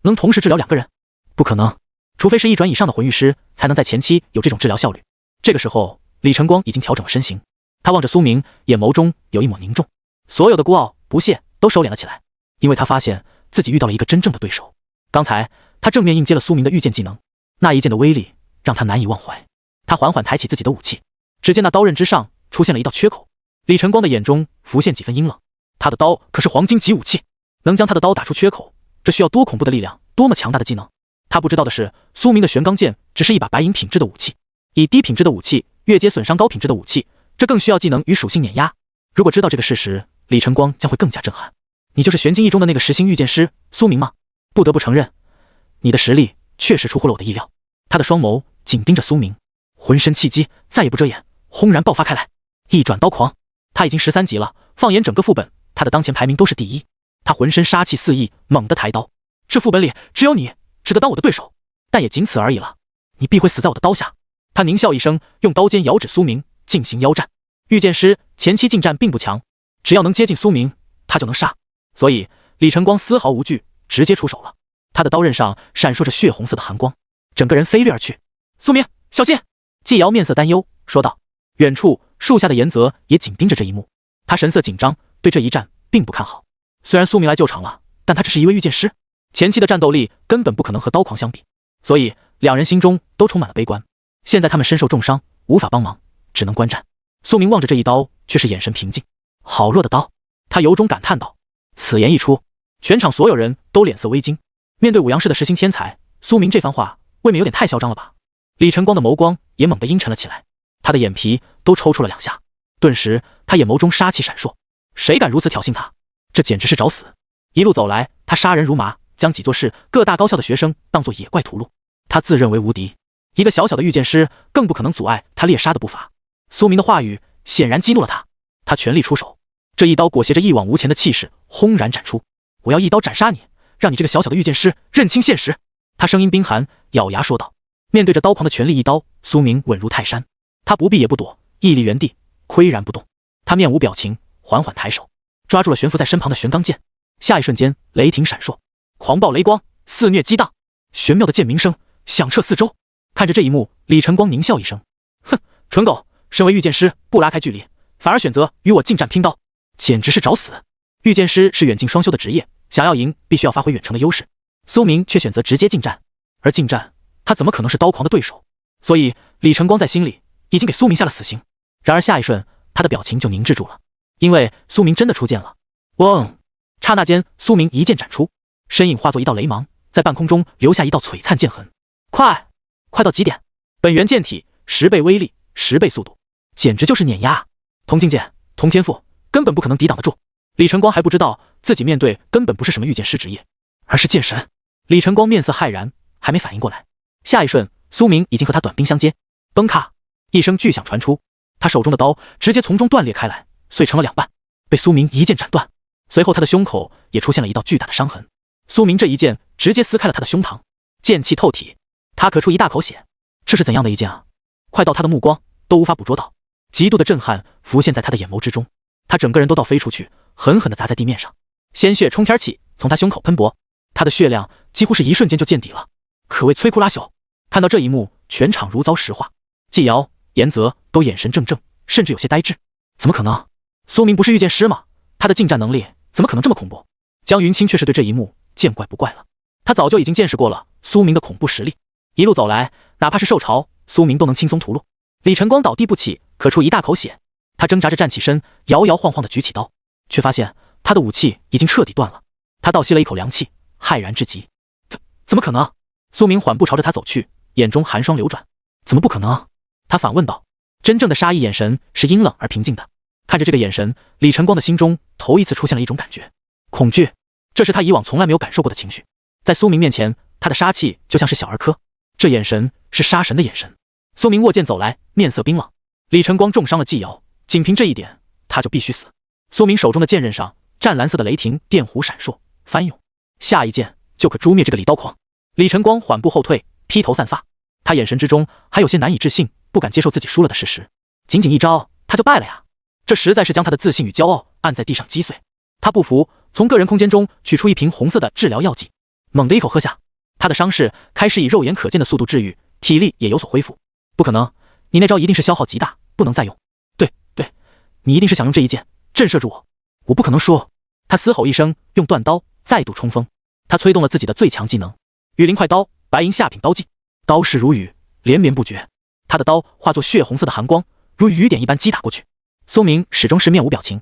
能同时治疗2个人？不可能，除非是1转以上的魂御师才能在前期有这种治疗效率。这个时候，李晨光已经调整了身形，他望着苏明，眼眸中有一抹凝重，所有的孤傲、不屑都收敛了起来，因为他发现自己遇到了一个真正的对手。刚才他正面应接了苏明的御剑技能，那一剑的威力让他难以忘怀。他缓缓抬起自己的武器，只见那刀刃之上出现了一道缺口。李晨光的眼中浮现几分阴冷，他的刀可是黄金级武器，能将他的刀打出缺口，这需要多恐怖的力量，多么强大的技能。他不知道的是，苏明的玄钢剑只是一把白银品质的武器，以低品质的武器越阶损伤高品质的武器，这更需要技能与属性碾压。如果知道这个事实，李晨光将会更加震撼。你就是玄境一中的那个实心御剑师苏明吗？不得不承认，你的实力确实出乎了我的意料。他的双眸紧盯着苏明，浑身气机再也不遮掩，轰然爆发开来，一转刀狂。他已经13级了，放眼整个副本，他的当前排名都是第一。他浑身杀气四溢，猛地抬刀。这副本里只有你值得当我的对手，但也仅此而已了。你必会死在我的刀下。他狞笑一声，用刀尖遥指苏明，进行腰战。御剑师前期近战并不强，只要能接近苏明，他就能杀。所以李晨光丝毫无惧，直接出手了。他的刀刃上闪烁着血红色的寒光，整个人飞掠而去。苏明，小心！季瑶面色担忧说道。远处树下的严泽也紧盯着这一幕，他神色紧张，对这一战并不看好。虽然苏明来救场了，但他只是一位御剑师，前期的战斗力根本不可能和刀狂相比，所以两人心中都充满了悲观。现在他们身受重伤，无法帮忙，只能观战。苏明望着这一刀，却是眼神平静。好弱的刀，他由衷感叹道。此言一出，全场所有人都脸色微惊。面对五阳市的实心天才，苏明这番话未免有点太嚣张了吧？李晨光的眸光也猛地阴沉了起来，他的眼皮都抽搐了2下，顿时他眼眸中杀气闪烁。谁敢如此挑衅他？这简直是找死！一路走来，他杀人如麻，将几座市各大高校的学生当作野怪屠戮。他自认为无敌，一个小小的御剑师更不可能阻碍他猎杀的步伐。苏明的话语显然激怒了他，他全力出手，这一刀裹挟着一往无前的气势轰然斩出。我要一刀斩杀你，让你这个小小的御剑师认清现实。他声音冰寒，咬牙说道。面对着刀狂的全力一刀，苏明稳如泰山，他不避也不躲，屹立原地，岿然不动。他面无表情，缓缓抬手，抓住了悬浮在身旁的玄钢剑。下一瞬间，雷霆闪烁，狂暴雷光肆虐激荡，玄妙的剑鸣声响彻四周。看着这一幕，李晨光狞笑一声，哼，蠢狗，身为御剑师不拉开距离，反而选择与我近战拼刀，简直是找死。御剑师是远近双修的职业，想要赢必须要发挥远程的优势。苏明却选择直接近战，而近战他怎么可能是刀狂的对手？所以李晨光在心里已经给苏明下了死刑。然而下一瞬，他的表情就凝滞住了，因为苏明真的出剑了。嗡！刹那间，苏明一剑斩出，身影化作一道雷芒，在半空中留下一道璀璨剑痕。快到极点！本源剑体10倍威力，10倍速度，简直就是碾压。同境界，同天赋，根本不可能抵挡得住。李晨光还不知道自己面对根本不是什么御剑师职业，而是剑神。李晨光面色骇然，还没反应过来，下一瞬，苏明已经和他短兵相接。崩咔！一声巨响传出，他手中的刀直接从中断裂开来，碎成了2半，被苏明一剑斩断。随后他的胸口也出现了一道巨大的伤痕，苏明这一剑直接撕开了他的胸膛，剑气透体，他咳出一大口血。这是怎样的一剑啊？快到他的目光都无法捕捉到，极度的震撼浮现在他的眼眸之中，他整个人都倒飞出去，狠狠地砸在地面上，鲜血冲天起，从他胸口喷薄，他的血量几乎是一瞬间就见底了，可谓摧枯拉朽。看到这一幕，全场如遭石化，季瑶、严泽都眼神怔怔，甚至有些呆滞。怎么可能？苏明不是御剑师吗？他的近战能力怎么可能这么恐怖？江云清却是对这一幕见怪不怪了，他早就已经见识过了苏明的恐怖实力。一路走来，哪怕是受潮，苏明都能轻松屠戮。李晨光倒地不起，咳出一大口血。他挣扎着站起身，摇摇晃晃地举起刀，却发现他的武器已经彻底断了。他倒吸了一口凉气，骇然至极。怎么可能？苏明缓步朝着他走去，眼中寒霜流转。怎么不可能？他反问道。真正的杀意眼神是阴冷而平静的。看着这个眼神，李晨光的心中头一次出现了一种感觉，恐惧。这是他以往从来没有感受过的情绪。在苏明面前，他的杀气就像是小儿科，这眼神是杀神的眼神。苏明握剑走来，面色冰冷。李晨光重伤了纪瑶，仅凭这一点，他就必须死。苏明手中的剑刃上，湛蓝色的雷霆电弧闪烁翻涌，下一剑就可诛灭这个李刀狂。李晨光缓步后退，披头散发，他眼神之中还有些难以置信，不敢接受自己输了的事实。仅仅一招，他就败了呀？这实在是将他的自信与骄傲按在地上击碎。他不服，从个人空间中取出一瓶红色的治疗药剂，猛地一口喝下。他的伤势开始以肉眼可见的速度治愈，体力也有所恢复。不可能，你那招一定是消耗极大，不能再用。对，你一定是想用这一剑震慑住我。我不可能输。他嘶吼一声，用断刀再度冲锋。他催动了自己的最强技能雨林快刀白银下品刀技，刀势如雨，连绵不绝。他的刀化作血红色的寒光，如雨点一般击打过去。苏明始终是面无表情，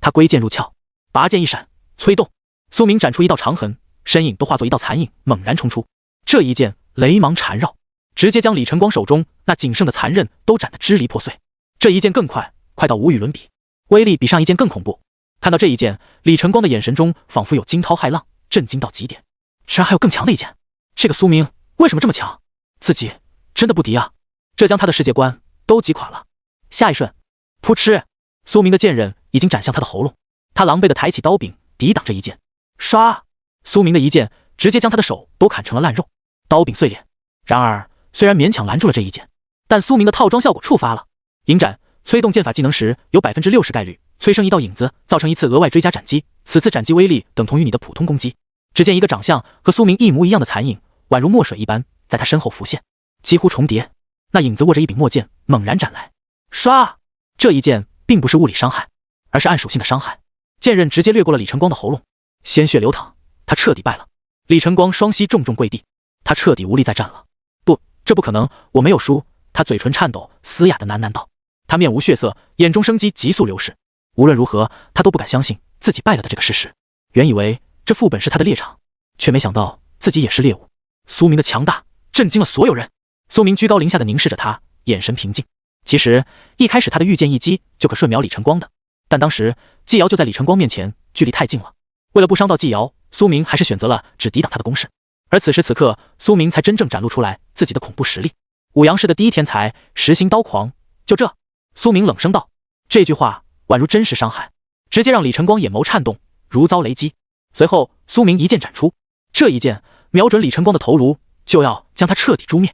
他归剑入鞘，拔剑一闪，催动。苏明斩出一道长痕，身影都化作一道残影，猛然冲出。这一剑雷芒缠绕，直接将李晨光手中那仅剩的残刃都斩得支离破碎。这一剑更快，快到无与伦比，威力比上一剑更恐怖。看到这一剑，李晨光的眼神中仿佛有惊涛骇浪，震惊到极点。居然还有更强的一剑，这个苏明为什么这么强？自己真的不敌啊！这将他的世界观都击垮了。下一瞬，噗嗤，苏明的剑刃已经斩向他的喉咙。他狼狈地抬起刀柄抵挡这一剑，唰！苏明的一剑直接将他的手都砍成了烂肉，刀柄碎裂。然而，虽然勉强拦住了这一剑，但苏明的套装效果触发了。影斩催动剑法技能时，有 60% 概率催生一道影子，造成一次额外追加斩击。此次斩击威力等同于你的普通攻击。只见一个长相和苏明一模一样的残影，宛如墨水一般，在他身后浮现，几乎重叠。那影子握着一柄墨剑，猛然斩来。唰！这一剑并不是物理伤害，而是暗属性的伤害。剑刃直接掠过了李晨光的喉咙，鲜血流淌，他彻底败了。李晨光双膝重重跪地，他彻底无力再战了。不，这不可能，我没有输。他嘴唇颤抖，嘶哑的喃喃道。他面无血色，眼中生机急速流逝。无论如何，他都不敢相信自己败了的这个事实。原以为这副本是他的猎场，却没想到自己也是猎物。苏明的强大震惊了所有人。苏明居高临下的凝视着他，眼神平静。其实一开始他的御剑一击就可瞬秒李晨光的，但当时纪瑶就在李晨光面前，距离太近了。为了不伤到纪瑶，苏明还是选择了只抵挡他的攻势。而此时此刻，苏明才真正展露出来自己的恐怖实力。五阳市的第一天才，实行刀狂。就这，苏明冷声道。这句话宛如真实伤害，直接让李晨光眼眸颤动，如遭雷击。随后，苏明一剑斩出，这一剑瞄准李晨光的头颅，就要将他彻底诛灭。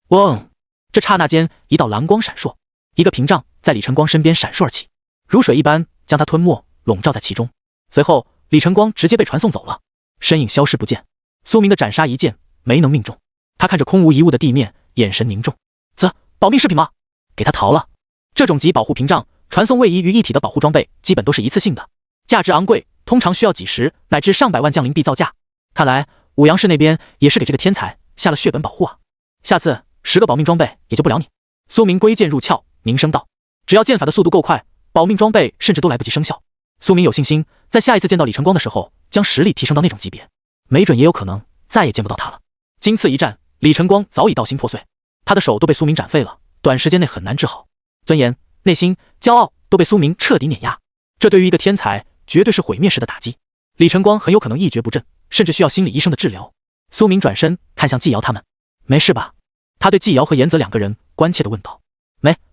嗡！这刹那间，一道蓝光闪烁，一个屏障在李晨光身边闪烁而起，如水一般将他吞没，笼罩在其中。随后，李晨光直接被传送走了，身影消失不见。苏明的斩杀一剑没能命中，他看着空无一物的地面，眼神凝重。保命饰品吗？给他逃了。这种集保护屏障、传送位移于一体的保护装备，基本都是一次性的，价值昂贵，通常需要几十乃至上百万降临币造价。看来五阳市那边也是给这个天才下了血本保护啊。下次10个保命装备也救不了你。苏明归剑入鞘，凝声道：只要剑法的速度够快，保命装备甚至都来不及生效。苏明有信心，在下一次见到李晨光的时候，将实力提升到那种级别，没准也有可能再也见不到他了。经此一战，李晨光早已道心破碎，他的手都被苏明斩废了，短时间内很难治好。尊严、内心、骄傲都被苏明彻底碾压，这对于一个天才绝对是毁灭式的打击。李晨光很有可能一蹶不振，甚至需要心理医生的治疗。苏明转身看向纪瑶他们，没事吧？他对纪瑶和严泽两个人关切地问道。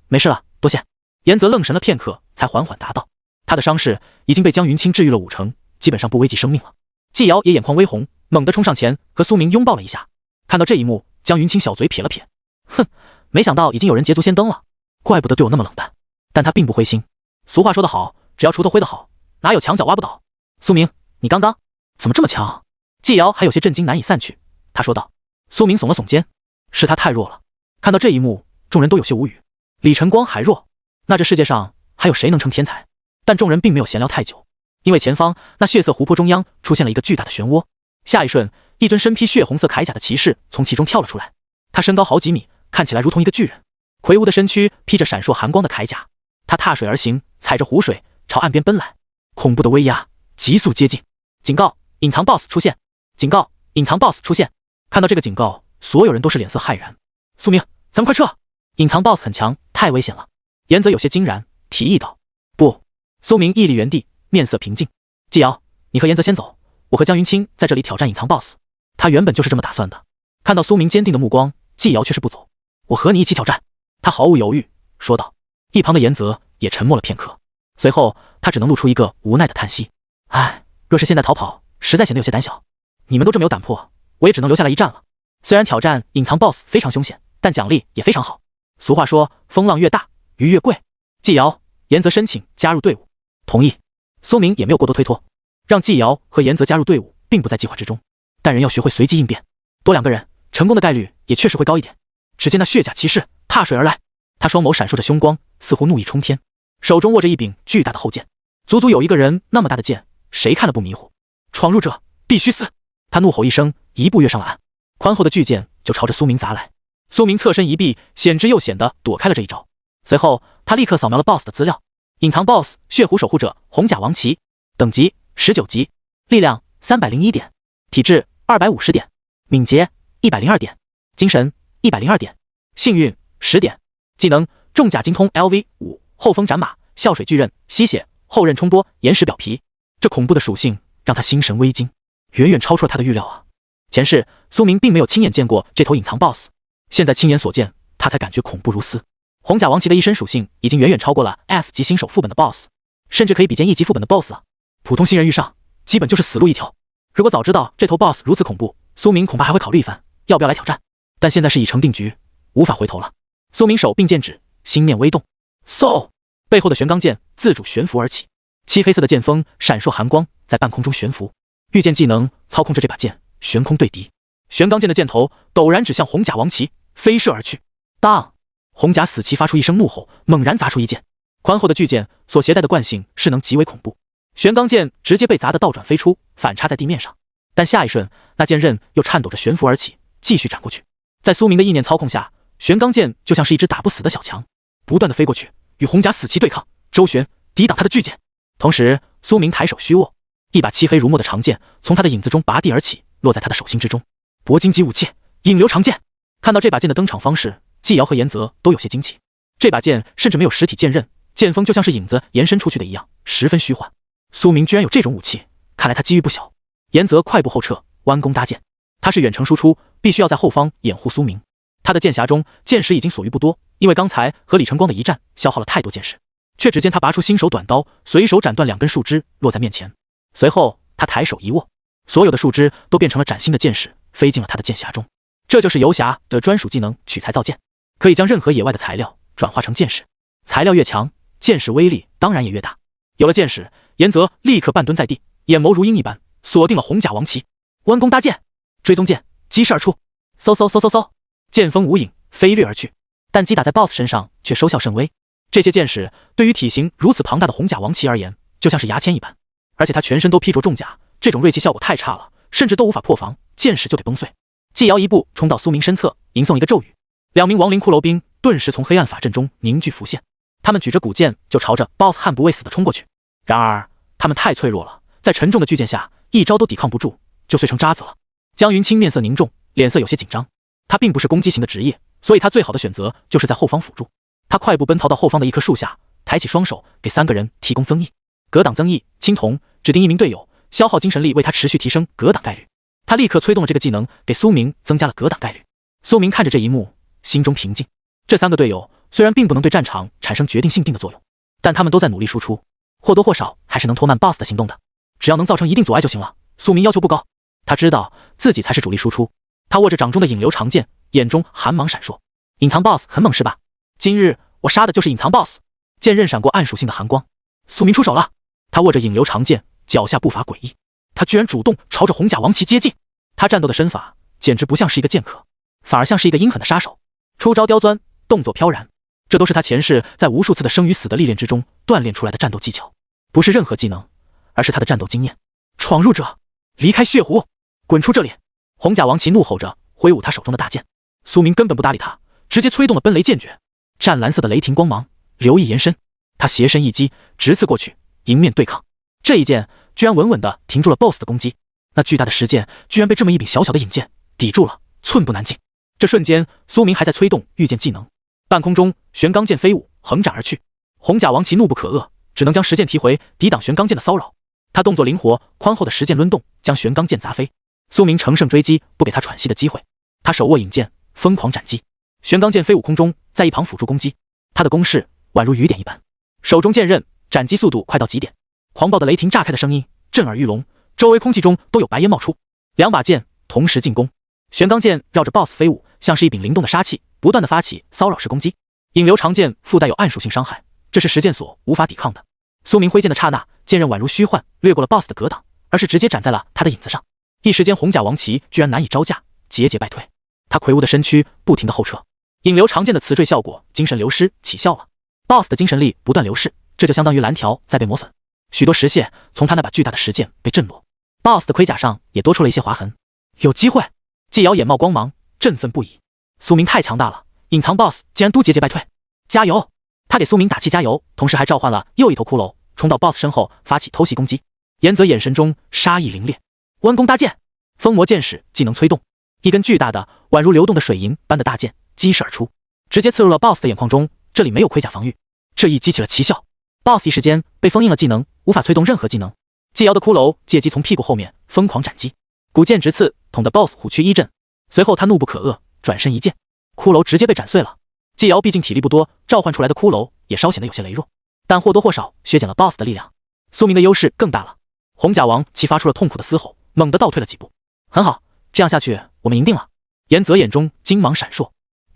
没事了，多谢。严泽愣神了片刻，才缓缓答道。他的伤势已经被江云清治愈了50%，基本上不危及生命了。纪瑶也眼眶微红，猛地冲上前和苏明拥抱了一下。看到这一幕，江云清小嘴撇了撇，哼，没想到已经有人捷足先登了，怪不得对我那么冷淡。但他并不灰心。俗话说得好，只要锄头挥得好，哪有墙角挖不倒。苏明，你刚刚怎么这么强？纪瑶还有些震惊难以散去，他说道。苏明耸了耸肩，是他太弱了。看到这一幕，众人都有些无语。李晨光还弱，那这世界上还有谁能成天才？但众人并没有闲聊太久，因为前方那血色湖泊中央出现了一个巨大的漩涡。下一瞬，一尊身披血红色铠甲的骑士从其中跳了出来。他身高好几米，看起来如同一个巨人。魁梧的身躯披着闪烁寒光的铠甲，他踏水而行，踩着湖水朝岸边奔来。恐怖的威压急速接近。警告！隐藏 BOSS 出现！警告！隐藏 BOSS 出现！看到这个警告，所有人都是脸色骇然。苏明，咱们快撤！隐藏 BOSS 很强，太危险了。岩泽有些惊然，提议道：“不。”苏明屹立原地，面色平静。季瑶，你和岩泽先走，我和江云清在这里挑战隐藏 BOSS。他原本就是这么打算的。看到苏明坚定的目光，季瑶却是不走。我和你一起挑战。他毫无犹豫说道。一旁的岩泽也沉默了片刻，随后他只能露出一个无奈的叹息。唉，若是现在逃跑，实在显得有些胆小。你们都这么有胆魄，我也只能留下来一战了。虽然挑战隐藏 BOSS 非常凶险，但奖励也非常好。俗话说，风浪越大，鱼越贵。季瑶，岩泽申请加入队伍。同意。苏明也没有过多推脱，让季瑶和岩泽加入队伍并不在计划之中，但人要学会随机应变，多两个人，成功的概率也确实会高一点。只见那血甲骑士踏水而来，他双眸闪烁着凶光，似乎怒意冲天，手中握着一柄巨大的厚剑，足足有一个人那么大的剑，谁看了不迷糊？闯入者必须死！他怒吼一声，一步跃上了岸，宽厚的巨剑就朝着苏明砸来。苏明侧身一避，险之又险地躲开了这一招。随后他立刻扫描了 BOSS 的资料。隐藏 BOSS 血狐守护者红甲王旗，等级19级，力量301点，体质250点，敏捷102点，精神102点，幸运10点，技能重甲精通 LV5，后风斩马，笑水巨刃，吸血，后刃冲波，岩石表皮。这恐怖的属性让他心神微惊，远远超出了他的预料啊！前世苏明并没有亲眼见过这头隐藏 BOSS， 现在亲眼所见，他才感觉恐怖如斯。红甲王旗的一身属性已经远远超过了 F 级新手副本的 BOSS， 甚至可以比肩1级副本的 BOSS 了。普通新人遇上，基本就是死路一条。如果早知道这头 BOSS 如此恐怖，苏明恐怕还会考虑一番，要不要来挑战。但现在是已成定局，无法回头了。苏明手并剑指，心念微动，嗖！背后的玄钢剑自主悬浮而起，漆黑色的剑锋闪烁寒光，在半空中悬浮。御剑技能操控着这把剑悬空对敌，玄钢剑的剑头陡然指向红甲王旗，飞射而去。当！红甲死旗发出一声怒吼，猛然砸出一剑。宽厚的巨剑所携带的惯性势能极为恐怖，玄钢剑直接被砸得倒转飞出，反插在地面上。但下一瞬，那剑刃又颤抖着悬浮而起，继续斩过去。在苏明的意念操控下，玄钢剑就像是一只打不死的小强，不断的飞过去，与红甲死旗对抗，周旋抵挡他的巨剑。同时，苏明抬手虚握，一把漆黑如墨的长剑从他的影子中拔地而起，落在他的手心之中。铂金级武器影流长剑。看到这把剑的登场方式，季瑶和岩泽都有些惊奇。这把剑甚至没有实体剑刃，剑锋就像是影子延伸出去的一样，十分虚幻。苏明居然有这种武器，看来他机遇不小。岩泽快步后撤，弯弓搭箭。他是远程输出，必须要在后方掩护苏明。他的剑匣中剑石已经所余不多，因为刚才和李晨光的一战消耗了太多剑石。却只见他拔出新手短刀，随手斩断2根树枝，落在面前。随后他抬手一握，所有的树枝都变成了崭新的剑石，飞进了他的剑匣中。这就是游侠的专属技能取材造剑，可以将任何野外的材料转化成剑石。材料越强，剑石威力当然也越大。有了剑石，岩泽立刻半蹲在地，眼眸如鹰一般，锁定了红甲王旗。弯弓搭箭，追踪剑击射而出，嗖嗖嗖嗖嗖，剑锋无影飞掠而去，但击打在 BOSS 身上却收效甚微。这些剑石对于体型如此庞大的红甲王旗而言，就像是牙签一般，而且他全身都披着重甲，这种锐气效果太差了，甚至都无法破防，剑石就得崩碎。季瑶一步冲到苏明身侧，吟诵一个咒语，2名亡灵骷髅兵顿时从黑暗法阵中凝聚浮现，他们举着古剑就朝着 BOSS 悍不畏死的冲过去。然而他们太脆弱了，在沉重的巨剑下一招都抵抗不住，就碎成渣子了。江云清面色凝重，脸色有些紧张。他并不是攻击型的职业，所以他最好的选择就是在后方辅助。他快步奔逃到后方的一棵树下，抬起双手给3个人提供增益。格挡增益，青铜，指定1名队友，消耗精神力为他持续提升格挡概率。他立刻催动了这个技能，给苏明增加了格挡概率。苏明看着这一幕，心中平静。这3个队友虽然并不能对战场产生决定性定的作用，但他们都在努力输出，或多或少还是能拖慢 BOSS 的行动的。只要能造成一定阻碍就行了。苏明要求不高，他知道自己才是主力输出。他握着掌中的影流长剑，眼中寒芒闪烁。隐藏 BOSS 很猛是吧？今日我杀的就是隐藏 BOSS。剑刃闪过暗属性的寒光，苏明出手了。他握着影流长剑，脚下步伐诡异，他居然主动朝着红甲王旗接近。他战斗的身法简直不像是一个剑客，反而像是一个阴狠的杀手，出招刁钻，动作飘然，这都是他前世在无数次的生与死的历练之中锻炼出来的战斗技巧，不是任何技能，而是他的战斗经验。闯入者，离开血湖，滚出这里！红甲王旗怒吼着，挥舞他手中的大剑。苏明根本不搭理他，直接催动了奔雷剑诀。湛蓝色的雷霆光芒流溢延伸，他斜身一击，直刺过去，迎面对抗。这一剑居然稳稳地停住了 BOSS 的攻击，那巨大的石剑居然被这么一柄小小的引剑抵住了，寸步难进。这瞬间，苏明还在催动御剑技能，半空中玄钢剑飞舞，横斩而去。红甲王旗怒不可遏，只能将石剑提回，抵挡玄钢剑的骚扰。他动作灵活，宽厚的石剑抡动，将玄钢剑砸飞。苏明乘胜追击，不给他喘息的机会。他手握引剑，疯狂斩击。玄钢剑飞舞空中，在一旁辅助攻击。他的攻势宛如雨点一般，手中剑刃斩击速度快到极点，狂暴的雷霆炸开的声音震耳欲聋，周围空气中都有白烟冒出。两把剑同时进攻，玄钢剑绕着 BOSS 飞舞，像是一柄灵动的杀气，不断的发起骚扰式攻击。引流长剑附带有暗属性伤害，这是石剑所无法抵抗的。苏明挥剑的刹那，剑刃宛如虚幻，掠过了 BOSS 的格挡，而是直接斩在了他的影子上。一时间，红甲王旗居然难以招架，节节败退。他魁梧的身躯不停的后撤，引流长剑的磁坠效果精神流失起效了。BOSS 的精神力不断流逝，这就相当于蓝条在被磨损，许多石屑从他那把巨大的石剑被震落。BOSS 的盔甲上也多出了一些划痕。有机会！季瑶眼冒光芒，振奋不已。苏明太强大了，隐藏 BOSS 竟然都节节败退。加油！他给苏明打气加油，同时还召唤了又一头骷髅，冲到 BOSS 身后发起偷袭攻击。岩泽眼神中杀意凌冽，弯弓搭箭，风魔剑士技能催动，一根巨大的宛如流动的水银般的大剑激射而出，直接刺入了 BOSS 的眼眶中。这里没有盔甲防御，这一击起了奇效。BOSS 一时间被封印了技能，无法催动任何技能。季瑶的骷髅借机从屁股后面疯狂斩击，古剑直刺，捅得 BOSS 虎躯一震。随后他怒不可遏，转身一剑，骷髅直接被斩碎了。季瑶毕竟体力不多，召唤出来的骷髅也稍显得有些羸弱，但或多或少削减了 BOSS 的力量。苏明的优势更大了。红甲王旗发出了痛苦的嘶吼，猛地倒退了几步。很好，这样下去我们赢定了。岩泽眼中金芒闪烁，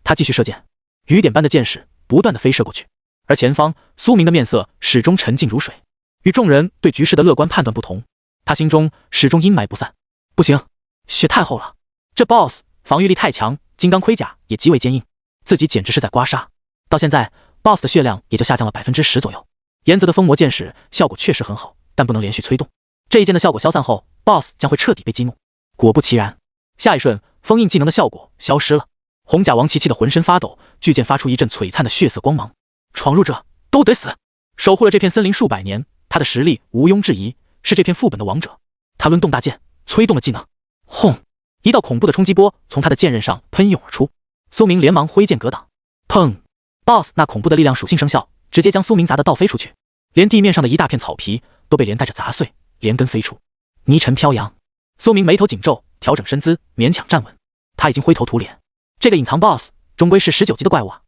他继续射箭，雨点般的箭矢不断的飞射过去。而前方，苏明的面色始终沉静如水，与众人对局势的乐观判断不同，他心中始终阴霾不散。不行，血太厚了，这 BOSS 防御力太强，金刚盔甲也极为坚硬，自己简直是在刮痧。到现在 BOSS 的血量也就下降了 10% 左右。岩泽的封魔剑矢效果确实很好，但不能连续催动，这一剑的效果消散后， BOSS 将会彻底被激怒。果不其然，下一瞬封印技能的效果消失了，红甲王旗气得浑身发抖，巨剑发出一阵璀璨的血色光芒。闯入者都得死！守护了这片森林数百年，他的实力毋庸置疑，是这片副本的王者。他抡动大剑，催动了技能，轰！一道恐怖的冲击波从他的剑刃上喷涌而出。苏明连忙挥剑格挡，砰 ！BOSS 那恐怖的力量属性生效，直接将苏明砸得倒飞出去，连地面上的一大片草皮都被连带着砸碎，连根飞出，泥尘飘扬。苏明眉头紧皱，调整身姿，勉强站稳。他已经灰头土脸，这个隐藏 BOSS 终归是19级的怪物啊，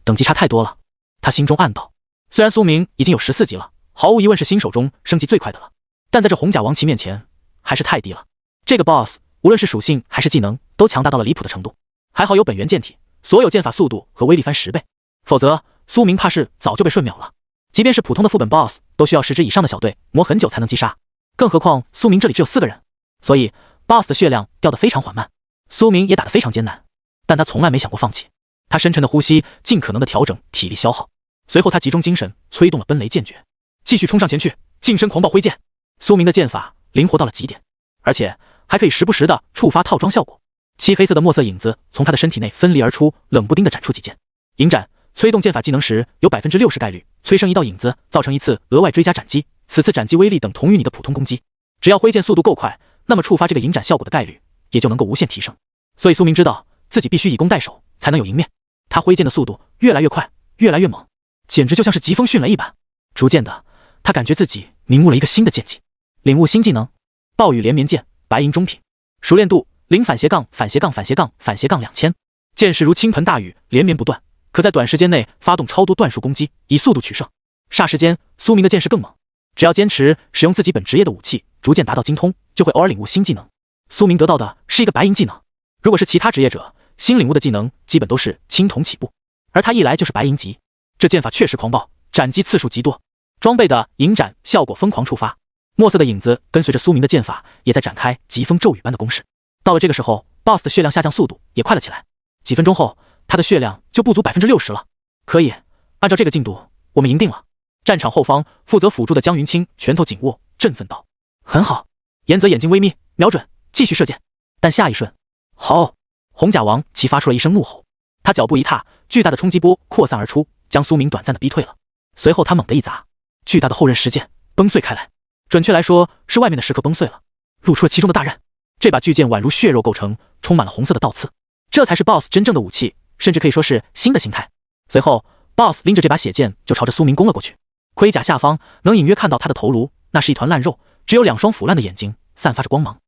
等级差太多了。他心中暗道，虽然苏明已经有14级了，毫无疑问是新手中升级最快的了，但在这红甲王旗面前还是太低了。这个 BOSS 无论是属性还是技能都强大到了离谱的程度，还好有本源剑体，所有剑法速度和威力翻10倍，否则苏明怕是早就被瞬秒了。即便是普通的副本 BOSS 都需要10只以上的小队磨很久才能击杀，更何况苏明这里只有4个人，所以 BOSS 的血量掉得非常缓慢，苏明也打得非常艰难，但他从来没想过放弃。他深沉的呼吸，尽可能的调整体力消耗，随后他集中精神，催动了奔雷剑诀，继续冲上前去，近身狂暴挥剑。苏明的剑法灵活到了极点，而且还可以时不时的触发套装效果。漆黑色的墨色影子从他的身体内分离而出，冷不丁的斩出几剑。影斩催动剑法技能时，有 60% 概率催生一道影子，造成一次额外追加斩击，此次斩击威力等同于你的普通攻击。只要挥剑速度够快，那么触发这个影斩效果的概率也就能够无限提升。所以苏明知道自己必须以攻代守，才能有赢面。他挥剑的速度越来越快，越来越猛，简直就像是疾风迅雷一般。逐渐的，他感觉自己领悟了一个新的剑技，领悟新技能暴雨连绵剑，白银中品，熟练度0反斜杠2000，剑势如倾盆大雨，连绵不断，可在短时间内发动超多段数攻击，以速度取胜。霎时间，苏明的剑势更猛，只要坚持使用自己本职业的武器，逐渐达到精通，就会偶尔领悟新技能。苏明得到的是一个白银技能，如果是其他职业者，新领悟的技能基本都是青铜起步，而他一来就是白银级，这剑法确实狂暴，斩击次数极多，装备的影斩效果疯狂触发，墨色的影子跟随着苏明的剑法也在展开疾风骤雨般的攻势。到了这个时候 ，BOSS 的血量下降速度也快了起来，几分钟后，他的血量就不足 60% 了。可以，按照这个进度，我们赢定了。战场后方负责辅助的江云清拳头紧握，振奋道：“很好。”岩泽眼睛微眯，瞄准，继续射箭。但下一瞬，好！红甲王旗发出了一声怒吼，他脚步一踏，巨大的冲击波扩散而出，将苏明短暂的逼退了。随后他猛地一砸，巨大的后刃石剑崩碎开来，准确来说是外面的石刻崩碎了，露出了其中的大刃。这把巨剑宛如血肉构成，充满了红色的倒刺，这才是 BOSS 真正的武器，甚至可以说是新的形态。随后 BOSS 拎着这把血剑就朝着苏明攻了过去。盔甲下方能隐约看到他的头颅，那是一团烂肉，只有2双腐烂的眼睛散发着光芒。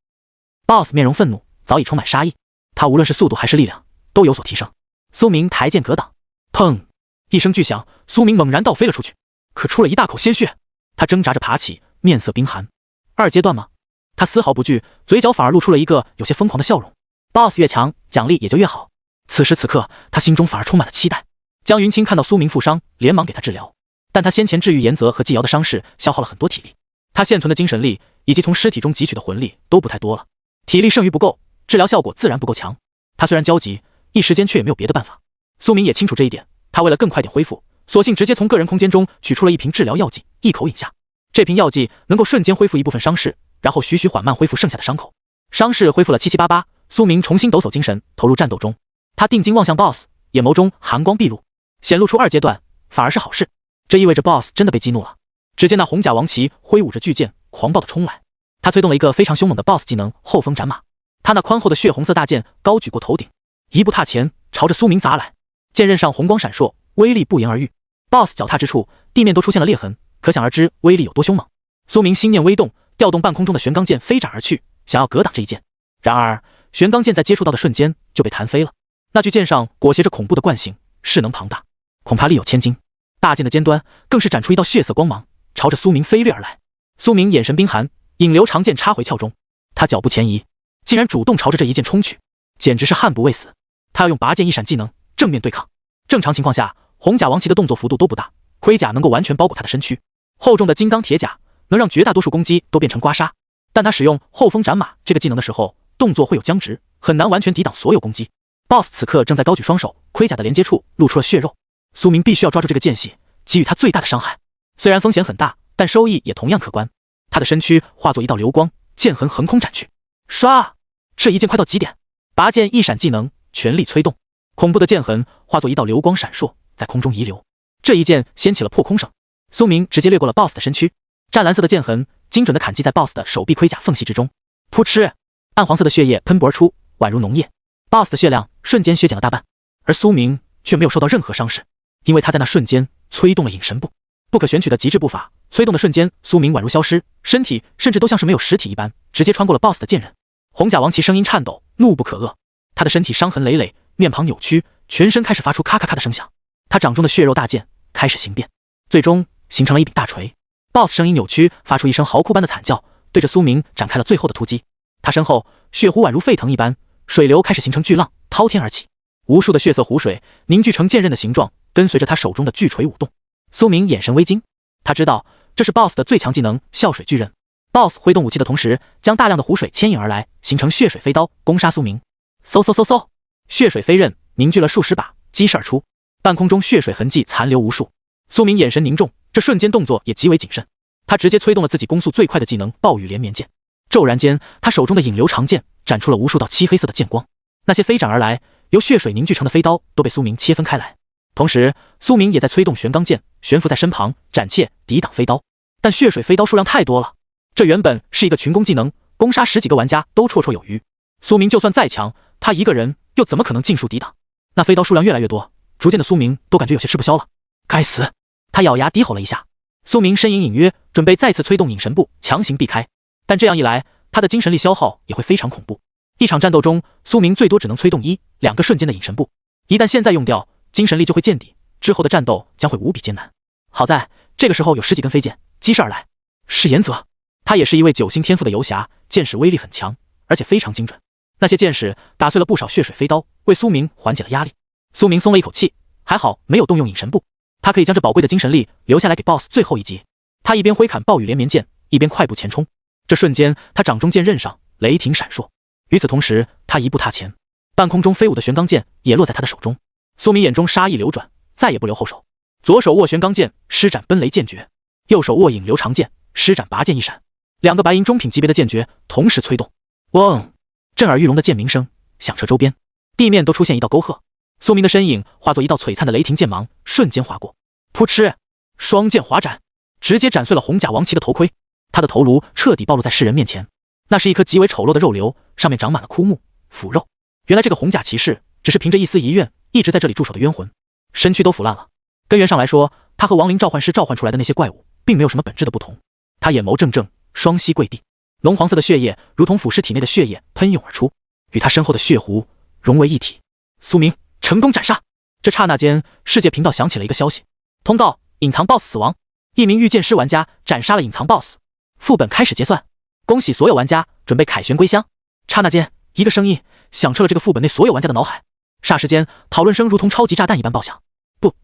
BOSS 面容愤怒，早已充满杀意，他无论是速度还是力量都有所提升。苏明抬剑格挡，砰！一声巨响，苏明猛然倒飞了出去，可出了一大口鲜血。他挣扎着爬起，面色冰寒。2阶段吗？他丝毫不惧，嘴角反而露出了一个有些疯狂的笑容。BOSS 越强，奖励也就越好。此时此刻，他心中反而充满了期待。江云清看到苏明负伤，连忙给他治疗，但他先前治愈严泽和纪瑶的伤势，消耗了很多体力。他现存的精神力以及从尸体中汲取的魂力都不太多了，体力剩余不够，治疗效果自然不够强。他虽然焦急，一时间却也没有别的办法。苏明也清楚这一点，他为了更快点恢复，索性直接从个人空间中取出了一瓶治疗药剂，一口饮下。这瓶药剂能够瞬间恢复一部分伤势，然后徐徐缓慢恢复剩下的伤口。伤势恢复了七七八八，苏明重新抖擞精神，投入战斗中。他定睛望向 BOSS， 眼眸中寒光毕露，显露出2阶段反而是好事。这意味着 BOSS 真的被激怒了。只见那红甲王旗挥舞着巨剑，狂暴的冲来。他催动了一个非常凶猛的 BOSS 技能后风斩马，他那宽厚的血红色大剑高举过头顶，一步踏前，朝着苏明砸来。剑刃上红光闪烁，威力不言而喻。BOSS 脚踏之处，地面都出现了裂痕，可想而知威力有多凶猛。苏明心念微动，调动半空中的玄钢剑飞斩而去，想要格挡这一剑。然而玄钢剑在接触到的瞬间就被弹飞了。那巨剑上裹挟着恐怖的惯性，势能庞大，恐怕力有千斤。大剑的尖端更是斩出一道血色光芒，朝着苏明飞掠而来。苏明眼神冰寒，引流长剑插回鞘中，他脚步前移，竟然主动朝着这一剑冲去，简直是悍不畏死。他要用拔剑一闪技能正面对抗。正常情况下，红甲王旗的动作幅度都不大，盔甲能够完全包裹他的身躯，厚重的金刚铁甲能让绝大多数攻击都变成刮痧。但他使用后风斩马这个技能的时候，动作会有僵直，很难完全抵挡所有攻击。BOSS 此刻正在高举双手，盔甲的连接处露出了血肉。苏明必须要抓住这个间隙，给予他最大的伤害。虽然风险很大，但收益也同样可观。他的身躯化作一道流光，剑痕横空斩去。唰！这一剑快到极点，拔剑一闪技能全力催动，恐怖的剑痕化作一道流光闪烁，在空中遗留。这一剑掀起了破空声，苏明直接掠过了 BOSS 的身躯，湛蓝色的剑痕精准地砍击在 BOSS 的手臂盔甲缝隙之中。噗嗤！暗黄色的血液喷薄而出，宛如脓液。BOSS 的血量瞬间削减了大半，而苏明却没有受到任何伤势，因为他在那瞬间催动了隐神步，不可选取的极致步伐。催动的瞬间，苏明宛如消失，身体甚至都像是没有实体一般，直接穿过了 BOSS 的剑刃。红甲王旗声音颤抖，怒不可遏，他的身体伤痕累累，面庞扭曲，全身开始发出咔咔咔的声响。他掌中的血肉大剑开始形变，最终形成了一柄大锤。BOSS 声音扭曲，发出一声嚎哭般的惨叫，对着苏明展开了最后的突击。他身后血湖宛如沸腾一般，水流开始形成巨浪，滔天而起，无数的血色湖水凝聚成剑刃的形状，跟随着他手中的巨锤舞动。苏明眼神微惊，他知道这是 BOSS 的最强技能笑水巨刃。BOSS 挥动武器的同时，将大量的湖水牵引而来，形成血水飞刀，攻杀苏明。嗖嗖嗖嗖，血水飞刃凝聚了数十把，激射而出，半空中血水痕迹残留无数。苏明眼神凝重，这瞬间动作也极为谨慎。他直接催动了自己攻速最快的技能暴雨连绵剑。骤然间，他手中的引流长剑斩出了无数道漆黑色的剑光，那些飞斩而来由血水凝聚成的飞刀都被苏明切分开来。同时，苏明也在催动玄钢剑，悬浮在身旁，斩切抵挡飞刀。但血水飞刀数量太多了，这原本是一个群攻技能，攻杀10几个玩家都绰绰有余。苏明就算再强，他一个人又怎么可能尽数抵挡？那飞刀数量越来越多，逐渐的苏明都感觉有些吃不消了。该死！他咬牙低吼了一下。苏明身影隐约，准备再次催动隐神步，强行避开。但这样一来，他的精神力消耗也会非常恐怖。一场战斗中，苏明最多只能催动1、2个瞬间的隐神步，一旦现在用掉，精神力就会见底，之后的战斗将会无比艰难。好在这个时候有10几根飞剑激射而来，是严泽。他也是一位9星天赋的游侠，剑矢威力很强，而且非常精准。那些剑矢打碎了不少血水飞刀，为苏明缓解了压力。苏明松了一口气，还好没有动用隐神步，他可以将这宝贵的精神力留下来给 BOSS 最后一击。他一边挥砍暴雨连绵剑，一边快步前冲。这瞬间，他掌中剑刃上雷霆闪烁。与此同时，他一步踏前，半空中飞舞的玄钢剑也落在他的手中。苏明眼中杀意流转，再也不留后手，左手握玄钢剑施展奔雷剑诀，右手握引流长剑施展拔剑一闪，2个白银中品级别的剑诀同时催动。嗡！震耳欲聋的剑鸣声响彻周边，地面都出现一道沟壑。苏明的身影化作一道璀璨的雷霆剑芒，瞬间划过，噗嗤，双剑划斩，直接斩碎了红甲王旗的头盔。他的头颅彻底暴露在世人面前，那是一颗极为丑陋的肉瘤，上面长满了枯木腐肉。原来这个红甲骑士只是凭着一丝遗愿，一直在这里驻守的冤魂，身躯都腐烂了。根源上来说，他和亡灵召唤师召唤出来的那些怪物并没有什么本质的不同。他眼眸怔怔，双膝跪地，浓黄色的血液如同腐尸体内的血液喷涌而出，与他身后的血湖融为一体。苏明成功斩杀。这刹那间，世界频道响起了一个消息：通告，隐藏 BOSS 死亡，一名御剑师玩家斩杀了隐藏 BOSS， 副本开始结算，恭喜所有玩家准备凯旋归乡。刹那间，一个声音响彻了这个副本内所有玩家的脑海，霎时间，讨论声如同超级炸弹一般爆响。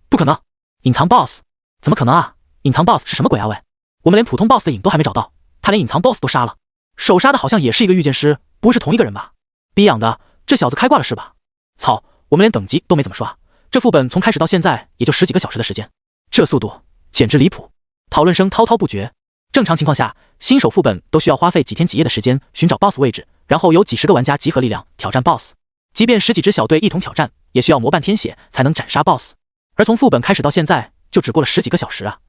不可能，隐藏 BOSS 怎么可能啊？隐藏 BOSS 是什么鬼啊喂？我们连普通 BOSS 的影都还没找到，他连隐藏 BOSS 都杀了，手杀的好像也是一个御剑师，不会是同一个人吧？逼养的，这小子开挂了是吧？操，我们连等级都没怎么刷，这副本从开始到现在也就10几个小时的时间，这速度简直离谱！讨论声滔滔不绝。正常情况下，新手副本都需要花费几天几夜的时间寻找 BOSS 位置，然后有几十个玩家集合力量挑战 BOSS， 即便10几支小队一同挑战，也需要磨半天血才能斩杀 BOSS。而从副本开始到现在，就只过了10几个小时啊！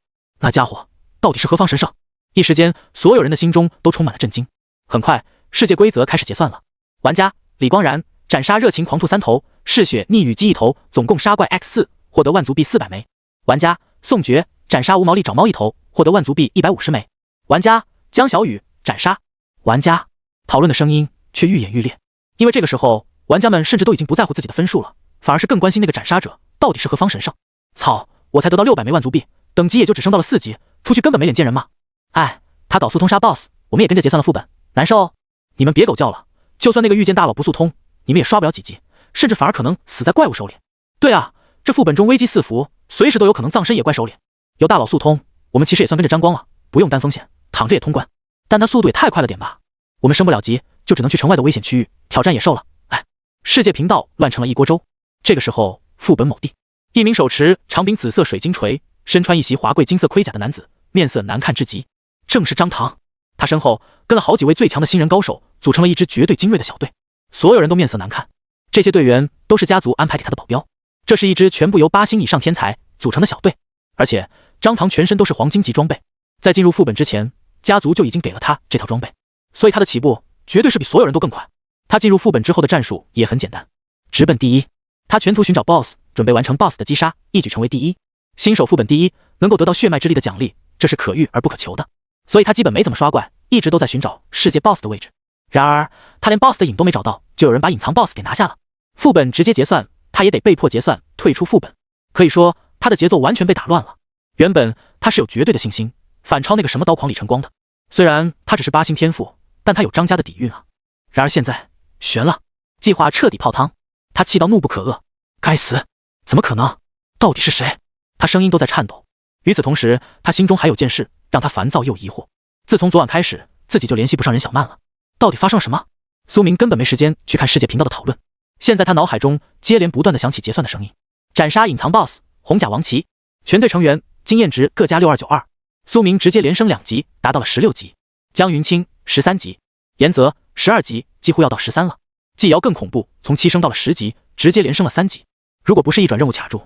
那家伙到底是何方神圣？一时间，所有人的心中都充满了震惊。很快，世界规则开始结算了。玩家李光然斩杀热情狂兔3头，嗜血逆雨姬1头，总共杀怪 X4， 获得万族币400枚。玩家宋珏斩杀无毛利长猫1头，获得万族币150枚。玩家江小雨斩杀。玩家讨论的声音却愈演愈烈，因为这个时候，玩家们甚至都已经不在乎自己的分数了，反而是更关心那个斩杀者到底是何方神圣。操，我才得到600枚万族币，等级也就只升到了4级，出去根本没脸见人嘛！哎，他搞速通杀 BOSS， 我们也跟着结算了副本，难受哦！你们别狗叫了，就算那个御剑大佬不速通，你们也刷不了几级，甚至反而可能死在怪物手里。对啊，这副本中危机四伏，随时都有可能葬身野怪手里。有大佬速通，我们其实也算跟着沾光了，不用担风险，躺着也通关。但他速度也太快了点吧？我们升不了级，就只能去城外的危险区域挑战野兽了。哎，世界频道乱成了一锅粥。这个时候，副本某地，一名手持长柄紫色水晶锤，身穿一袭华贵金色盔甲的男子，面色难看至极，正是张唐。他身后跟了好几位最强的新人高手，组成了一支绝对精锐的小队。所有人都面色难看，这些队员都是家族安排给他的保镖。这是一支全部由8星以上天才组成的小队，而且张唐全身都是黄金级装备，在进入副本之前，家族就已经给了他这套装备，所以他的起步绝对是比所有人都更快。他进入副本之后的战术也很简单，直奔第一。他全图寻找 BOSS， 准备完成 BOSS 的击杀，一举成为第一。新手副本第一，能够得到血脉之力的奖励，这是可遇而不可求的。所以他基本没怎么刷怪，一直都在寻找世界 BOSS 的位置。然而他连 BOSS 的影都没找到，就有人把隐藏 BOSS 给拿下了。副本直接结算，他也得被迫结算退出副本。可以说他的节奏完全被打乱了。原本他是有绝对的信心反超那个什么刀狂李晨光的，虽然他只是8星天赋，但他有张家的底蕴啊。然而现在悬了，计划彻底泡汤。他气到怒不可遏，该死，怎么可能？到底是谁？他声音都在颤抖。与此同时，他心中还有件事让他烦躁又疑惑。自从昨晚开始，自己就联系不上任小曼了，到底发生了什么？苏明根本没时间去看世界频道的讨论，现在他脑海中接连不断的响起结算的声音。斩杀隐藏 BOSS 红甲王旗，全队成员经验值各加6292。苏明直接连升2级，达到了16级。江云清13级，严泽12级，几乎要到13了。季瑶更恐怖，从7升到了10级，直接连升了3级。如果不是一转任务卡住，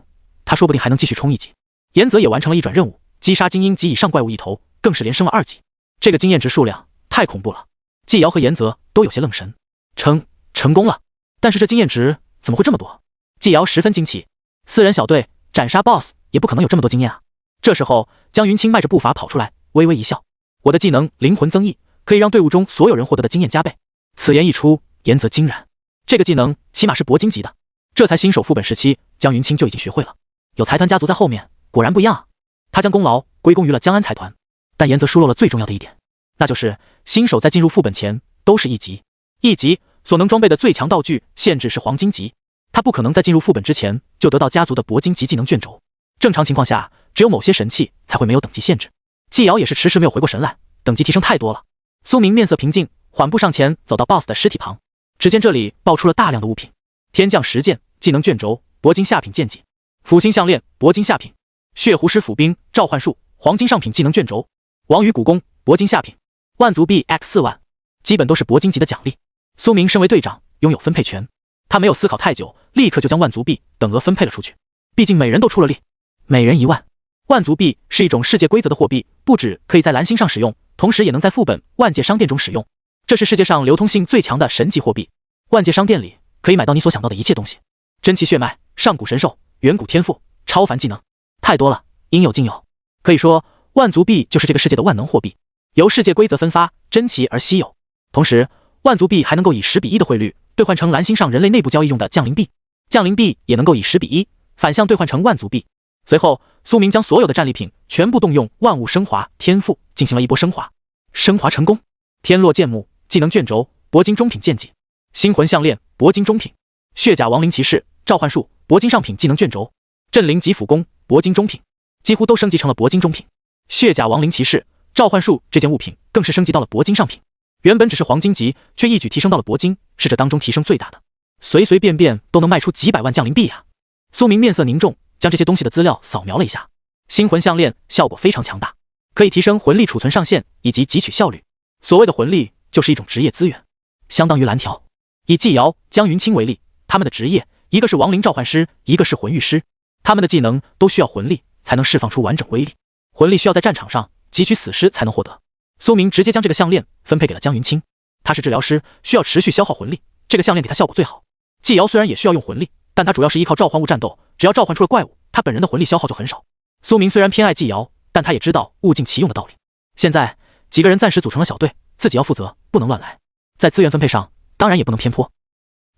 他说不定还能继续冲1级。严泽也完成了一转任务，击杀精英级以上怪物1头，更是连升了2级。这个经验值数量太恐怖了，季瑶和严泽都有些愣神。成功了，但是这经验值怎么会这么多？季瑶十分惊奇，4人小队斩杀 BOSS 也不可能有这么多经验啊。这时候江云清迈着步伐跑出来，微微一笑，我的技能灵魂增益可以让队伍中所有人获得的经验加倍。此言一出，严泽惊然，这个技能起码是铂金级的，这才新手副本时期，江云清就已经学会了。有财团家族在后面，果然不一样啊。他将功劳归功于了江安财团，但严泽疏漏了最重要的一点，那就是新手在进入副本前都是1级，1级所能装备的最强道具限制是黄金级，他不可能在进入副本之前就得到家族的铂金级技能卷轴。正常情况下，只有某些神器才会没有等级限制。季瑶也是迟迟没有回过神来，等级提升太多了。苏明面色平静，缓步上前，走到 BOSS 的尸体旁。只见这里爆出了大量的物品：天降石剑、技能卷轴、铂金下品剑戟、辅星项链、铂金下品、血狐师斧兵、召唤术、黄金上品技能卷轴、王羽古弓、铂金下品、万族币 X4万，基本都是铂金级的奖励。苏明身为队长，拥有分配权，他没有思考太久，立刻就将万族币等额分配了出去。毕竟每人都出了力，每人1万。万族币是一种世界规则的货币，不止可以在蓝星上使用，同时也能在副本万界商店中使用。这是世界上流通性最强的神级货币。万界商店里可以买到你所想到的一切东西：真气血脉、上古神兽、远古天赋、超凡技能，太多了，应有尽有。可以说，万族币就是这个世界的万能货币，由世界规则分发，珍奇而稀有。同时，万族币还能够以10:1的汇率兑换成蓝星上人类内部交易用的降临币，降临币也能够以10:1反向兑换成万族币。随后，苏明将所有的战利品全部动用万物升华天赋进行了一波升华，升华成功。天落剑幕技能卷轴铂金中品剑技，星魂项链铂金中品，血甲亡灵骑士召唤术铂金上品技能卷轴，镇灵级辅弓铂金中品，几乎都升级成了铂金中品。血甲亡灵骑士召唤术这件物品更是升级到了铂金上品，原本只是黄金级，却一举提升到了铂金，是这当中提升最大的，随随便便都能卖出几百万降临币啊！苏明面色凝重，将这些东西的资料扫描了一下。星魂项链效果非常强大，可以提升魂力储存上限以及汲取效率。所谓的魂力就是一种职业资源，相当于蓝条。以季瑶、江云清为例，他们的职业一个是亡灵召唤师，一个是魂御师，他们的技能都需要魂力才能释放出完整威力，魂力需要在战场上汲取死尸才能获得。苏明直接将这个项链分配给了江云清，他是治疗师，需要持续消耗魂力，这个项链给他效果最好。季瑶虽然也需要用魂力，但他主要是依靠召唤物战斗，只要召唤出了怪物，他本人的魂力消耗就很少。苏明虽然偏爱季瑶，但他也知道物尽其用的道理。现在几个人暂时组成了小队，自己要负责，不能乱来。在资源分配上，当然也不能偏颇。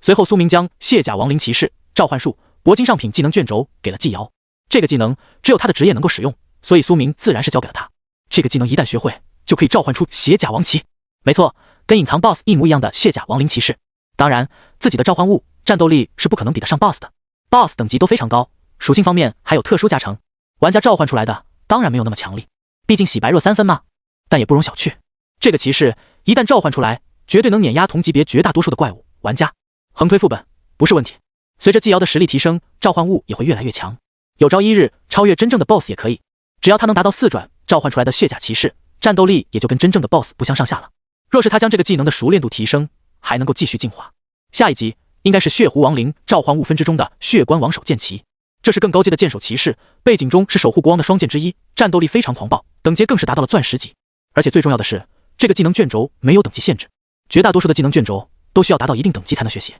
随后，苏明将血甲亡灵骑士召唤术铂金上品技能卷轴给了季瑶。这个技能只有他的职业能够使用，所以苏明自然是交给了他。这个技能一旦学会，就可以召唤出血甲王骑。没错，跟隐藏 BOSS 一模一样的血甲亡灵骑士。当然，自己的召唤物战斗力是不可能比得上 BOSS 的。BOSS 等级都非常高，属性方面还有特殊加成，玩家召唤出来的当然没有那么强力，毕竟洗白弱3分嘛。但也不容小觑，这个骑士一旦召唤出来，绝对能碾压同级别绝大多数的怪物玩家。横推副本不是问题，随着季瑶的实力提升，召唤物也会越来越强，有朝一日超越真正的 BOSS 也可以。只要他能达到4转，召唤出来的血甲骑士战斗力也就跟真正的 BOSS 不相上下了。若是他将这个技能的熟练度提升，还能够继续进化。下一集应该是血狐亡灵召唤物分支中的血关王手剑骑，这是更高阶的剑手骑士，背景中是守护国王的双剑之一，战斗力非常狂暴，等阶更是达到了钻石级。而且最重要的是，这个技能卷轴没有等级限制，绝大多数的技能卷轴都需要达到一定等级才能学习。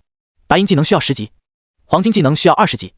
白银技能需要10级，黄金技能需要20级，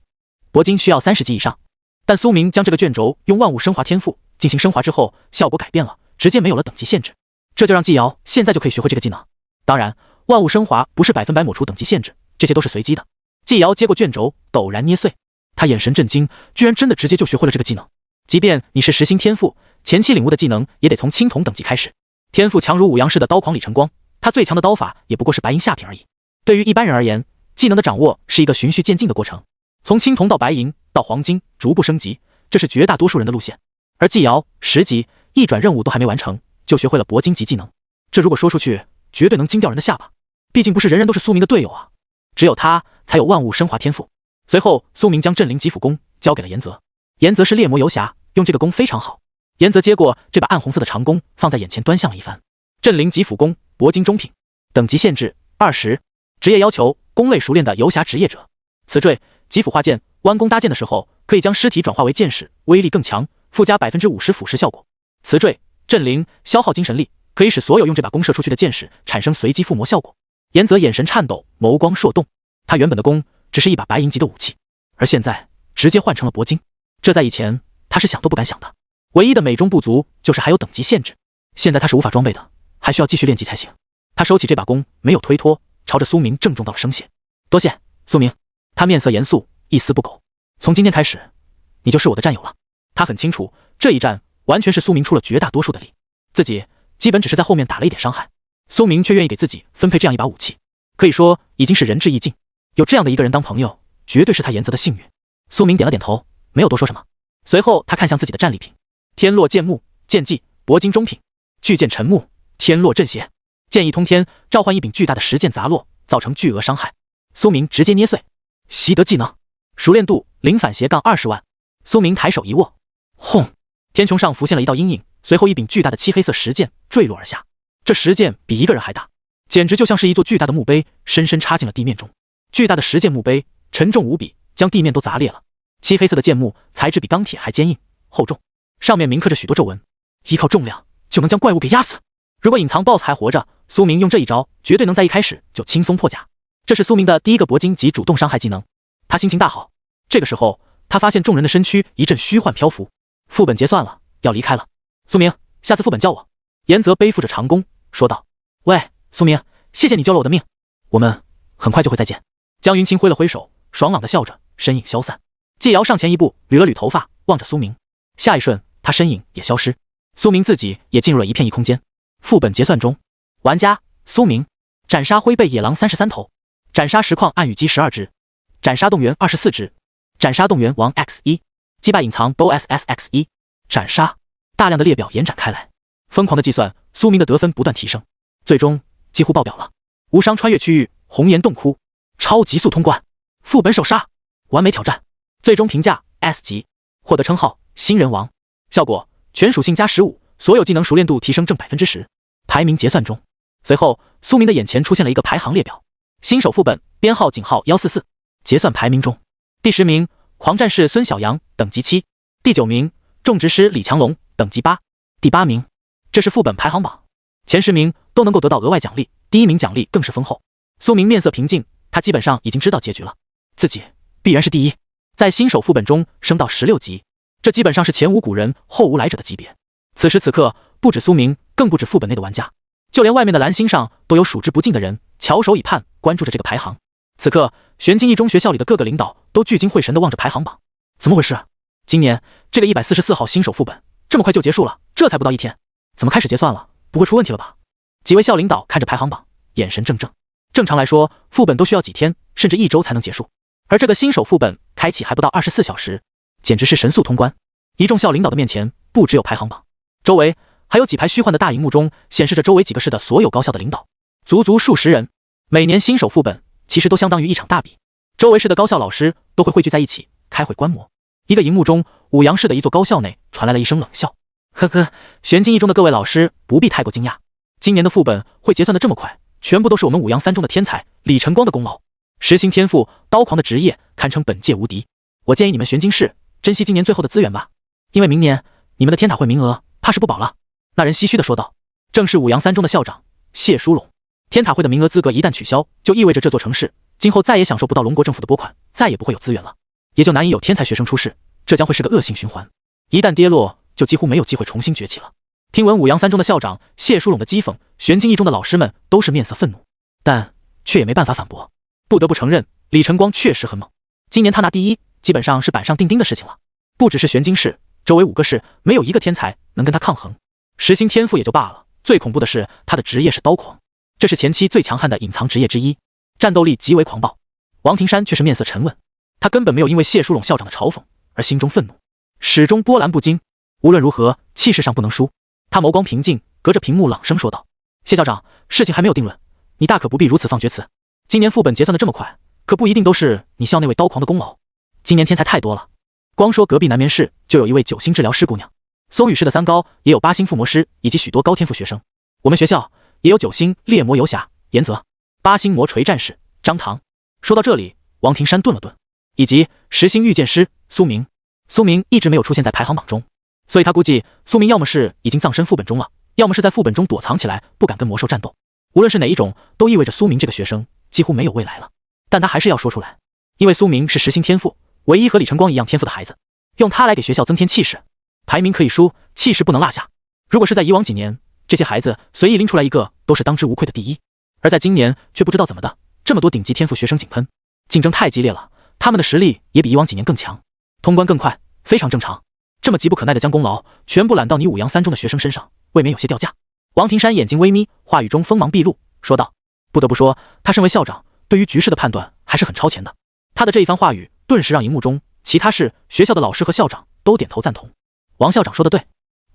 铂金需要30级以上。但苏明将这个卷轴用万物升华天赋进行升华之后，效果改变了，直接没有了等级限制，这就让季瑶现在就可以学会这个技能。当然，万物升华不是100%抹除等级限制，这些都是随机的。季瑶接过卷轴，陡然捏碎，他眼神震惊，居然真的直接就学会了这个技能。即便你是实心天赋，前期领悟的技能也得从青铜等级开始。天赋强如五阳式的刀狂李晨光，他最强的刀法也不过是白银下品而已。对于一般人而言，技能的掌握是一个循序渐进的过程，从青铜到白银到黄金，逐步升级，这是绝大多数人的路线。而季瑶10级一转任务都还没完成，就学会了铂金级技能，这如果说出去，绝对能惊掉人的下巴。毕竟不是人人都是苏明的队友啊，只有他才有万物升华天赋。随后，苏明将镇灵级辅弓交给了严泽。严泽是猎魔游侠，用这个弓非常好。严泽接过这把暗红色的长弓，放在眼前端详了一番。镇灵级辅弓铂金中品，等级限制20，职业要求弓类熟练的游侠职业者。此坠吉辅化剑，弯弓搭箭的时候可以将尸体转化为剑矢，威力更强，附加50%腐蚀效果。此坠镇灵消耗精神力，可以使所有用这把弓射出去的箭矢产生随机附魔效果。严泽眼神颤抖，眸光烁动，他原本的弓只是一把白银级的武器，而现在直接换成了铂金，这在以前他是想都不敢想的。唯一的美中不足就是还有等级限制，现在他是无法装备的，还需要继续练级才行。他收起这把弓，没有推脱，朝着苏明郑重道了声谢。多谢，苏明。他面色严肃，一丝不苟。从今天开始，你就是我的战友了。他很清楚，这一战完全是苏明出了绝大多数的力，自己基本只是在后面打了一点伤害。苏明却愿意给自己分配这样一把武器，可以说已经是仁至义尽。有这样的一个人当朋友，绝对是他严泽的幸运。苏明点了点头，没有多说什么。随后他看向自己的战利品，天落剑幕剑技铂金中品，巨剑沉木天落阵邪，剑意通天，召唤一柄巨大的石剑砸落，造成巨额伤害。苏明直接捏碎。习得技能，熟练度0反斜杠20万。苏明抬手一握，轰！天穹上浮现了一道阴影，随后一柄巨大的漆黑色石剑坠落而下。这石剑比一个人还大，简直就像是一座巨大的墓碑，深深插进了地面中。巨大的石剑墓碑沉重无比，将地面都砸裂了。漆黑色的剑幕材质比钢铁还坚硬厚重，上面铭刻着许多皱纹，依靠重量就能将怪物给压死。如果隐藏 BOSS 还活着，苏明用这一招绝对能在一开始就轻松破甲。这是苏明的第一个铂金级主动伤害技能，他心情大好。这个时候，他发现众人的身躯一阵虚幻漂浮，副本结算了，要离开了。苏明，下次副本叫我。严泽背负着长弓说道：“喂，苏明，谢谢你救了我的命，我们很快就会再见。”江云清挥了挥手，爽朗的笑着，身影消散。季瑶上前一步，捋了捋头发，望着苏明。下一瞬，他身影也消失。苏明自己也进入了一片异空间。副本结算中，玩家苏明，斩杀灰背野狼33头，斩杀实况暗羽鸡12只，斩杀动员24只，斩杀动员王 X1，击败隐藏 BOSS 斩杀。大量的列表延展开来，疯狂的计算，苏明的得分不断提升，最终几乎爆表了。无伤穿越区域，红岩洞窟，超极速通关，副本首杀，完美挑战，最终评价 S 级，获得称号新人王。效果全属性加15，所有技能熟练度提升正10%。排名结算中，随后苏明的眼前出现了一个排行列表，新手副本编号井号144，结算排名中，第10名狂战士孙小阳等级7，第9名种植师李强龙等级8，第8名。这是副本排行榜，前10名都能够得到额外奖励，第1名奖励更是丰厚。苏明面色平静，他基本上已经知道结局了，自己必然是第一，在新手副本中升到16级，这基本上是前无古人后无来者的级别。此时此刻，不止苏明，更不止副本内的玩家，就连外面的蓝星上都有数之不尽的人翘首以盼，关注着这个排行。此刻，玄津一中学校里的各个领导都聚精会神地望着排行榜。怎么回事？今年这个144号新手副本这么快就结束了，这才不到1天，怎么开始结算了？不会出问题了吧？几位校领导看着排行榜，眼神怔怔。正常来说，副本都需要几天甚至1周才能结束，而这个新手副本开启还不到24小时，简直是神速通关。一众校领导的面前不只有排行榜，周围还有几排虚幻的大荧幕，中显示着周围几个市的所有高校的领导，足足数十人。每年新手副本其实都相当于一场大比，周围市的高校老师都会汇聚在一起开会观摩。一个荧幕中，武阳市的一座高校内传来了一声冷笑：“呵呵，玄津一中的各位老师不必太过惊讶，今年的副本会结算的这么快，全部都是我们武阳3中的天才李晨光的功劳。实行天赋，刀狂的职业堪称本界无敌。我建议你们玄津市珍惜今年最后的资源吧，因为明年你们的天塔会名额怕是不保了。”那人唏嘘地说道。正是武阳3中的校长谢书龙。天塔会的名额资格一旦取消，就意味着这座城市今后再也享受不到龙国政府的拨款，再也不会有资源了，也就难以有天才学生出世，这将会是个恶性循环。一旦跌落，就几乎没有机会重新崛起了。听闻武阳3中的校长谢书龙的讥讽，玄津一中的老师们都是面色愤怒，但却也没办法反驳。不得不承认，李晨光确实很猛，今年他拿第一基本上是板上钉钉的事情了。不只是玄津市，周围5个市没有一个天才能跟他抗衡。实行天赋也就罢了，最恐怖的是他的职业是刀狂，这是前期最强悍的隐藏职业之一，战斗力极为狂暴。王庭山却是面色沉稳，他根本没有因为谢书龙校长的嘲讽而心中愤怒，始终波澜不惊。无论如何，气势上不能输。他眸光平静，隔着屏幕朗声说道：“谢校长，事情还没有定论，你大可不必如此放厥词。今年副本结算的这么快，可不一定都是你校那位刀狂的功劳。今年天才太多了，光说隔壁南眠市就有一位9星治疗师姑娘，松羽市的3高也有8星附魔师以及许多高天赋学生，我们学校也有9星猎魔游侠严泽，8星魔锤战士张唐。”说到这里，王庭山顿了顿，以及10星御剑师苏明。苏明一直没有出现在排行榜中，所以他估计苏明要么是已经葬身副本中了，要么是在副本中躲藏起来，不敢跟魔兽战斗。无论是哪一种，都意味着苏明这个学生几乎没有未来了。但他还是要说出来，因为苏明是10星天赋，唯一和李晨光一样天赋的孩子，用他来给学校增添气势。排名可以输，气势不能落下。如果是在以往几年，这些孩子随意拎出来一个都是当之无愧的第一，而在今年却不知道怎么的，这么多顶级天赋学生井喷，竞争太激烈了，他们的实力也比以往几年更强，通关更快，非常正常。这么急不可耐的将功劳全部揽到你武阳3中的学生身上，未免有些掉价。王庭山眼睛微眯，话语中锋芒毕露，说道：“不得不说，他身为校长，对于局势的判断还是很超前的。”他的这一番话语顿时让荧幕中其他市学校的老师和校长都点头赞同。王校长说的对，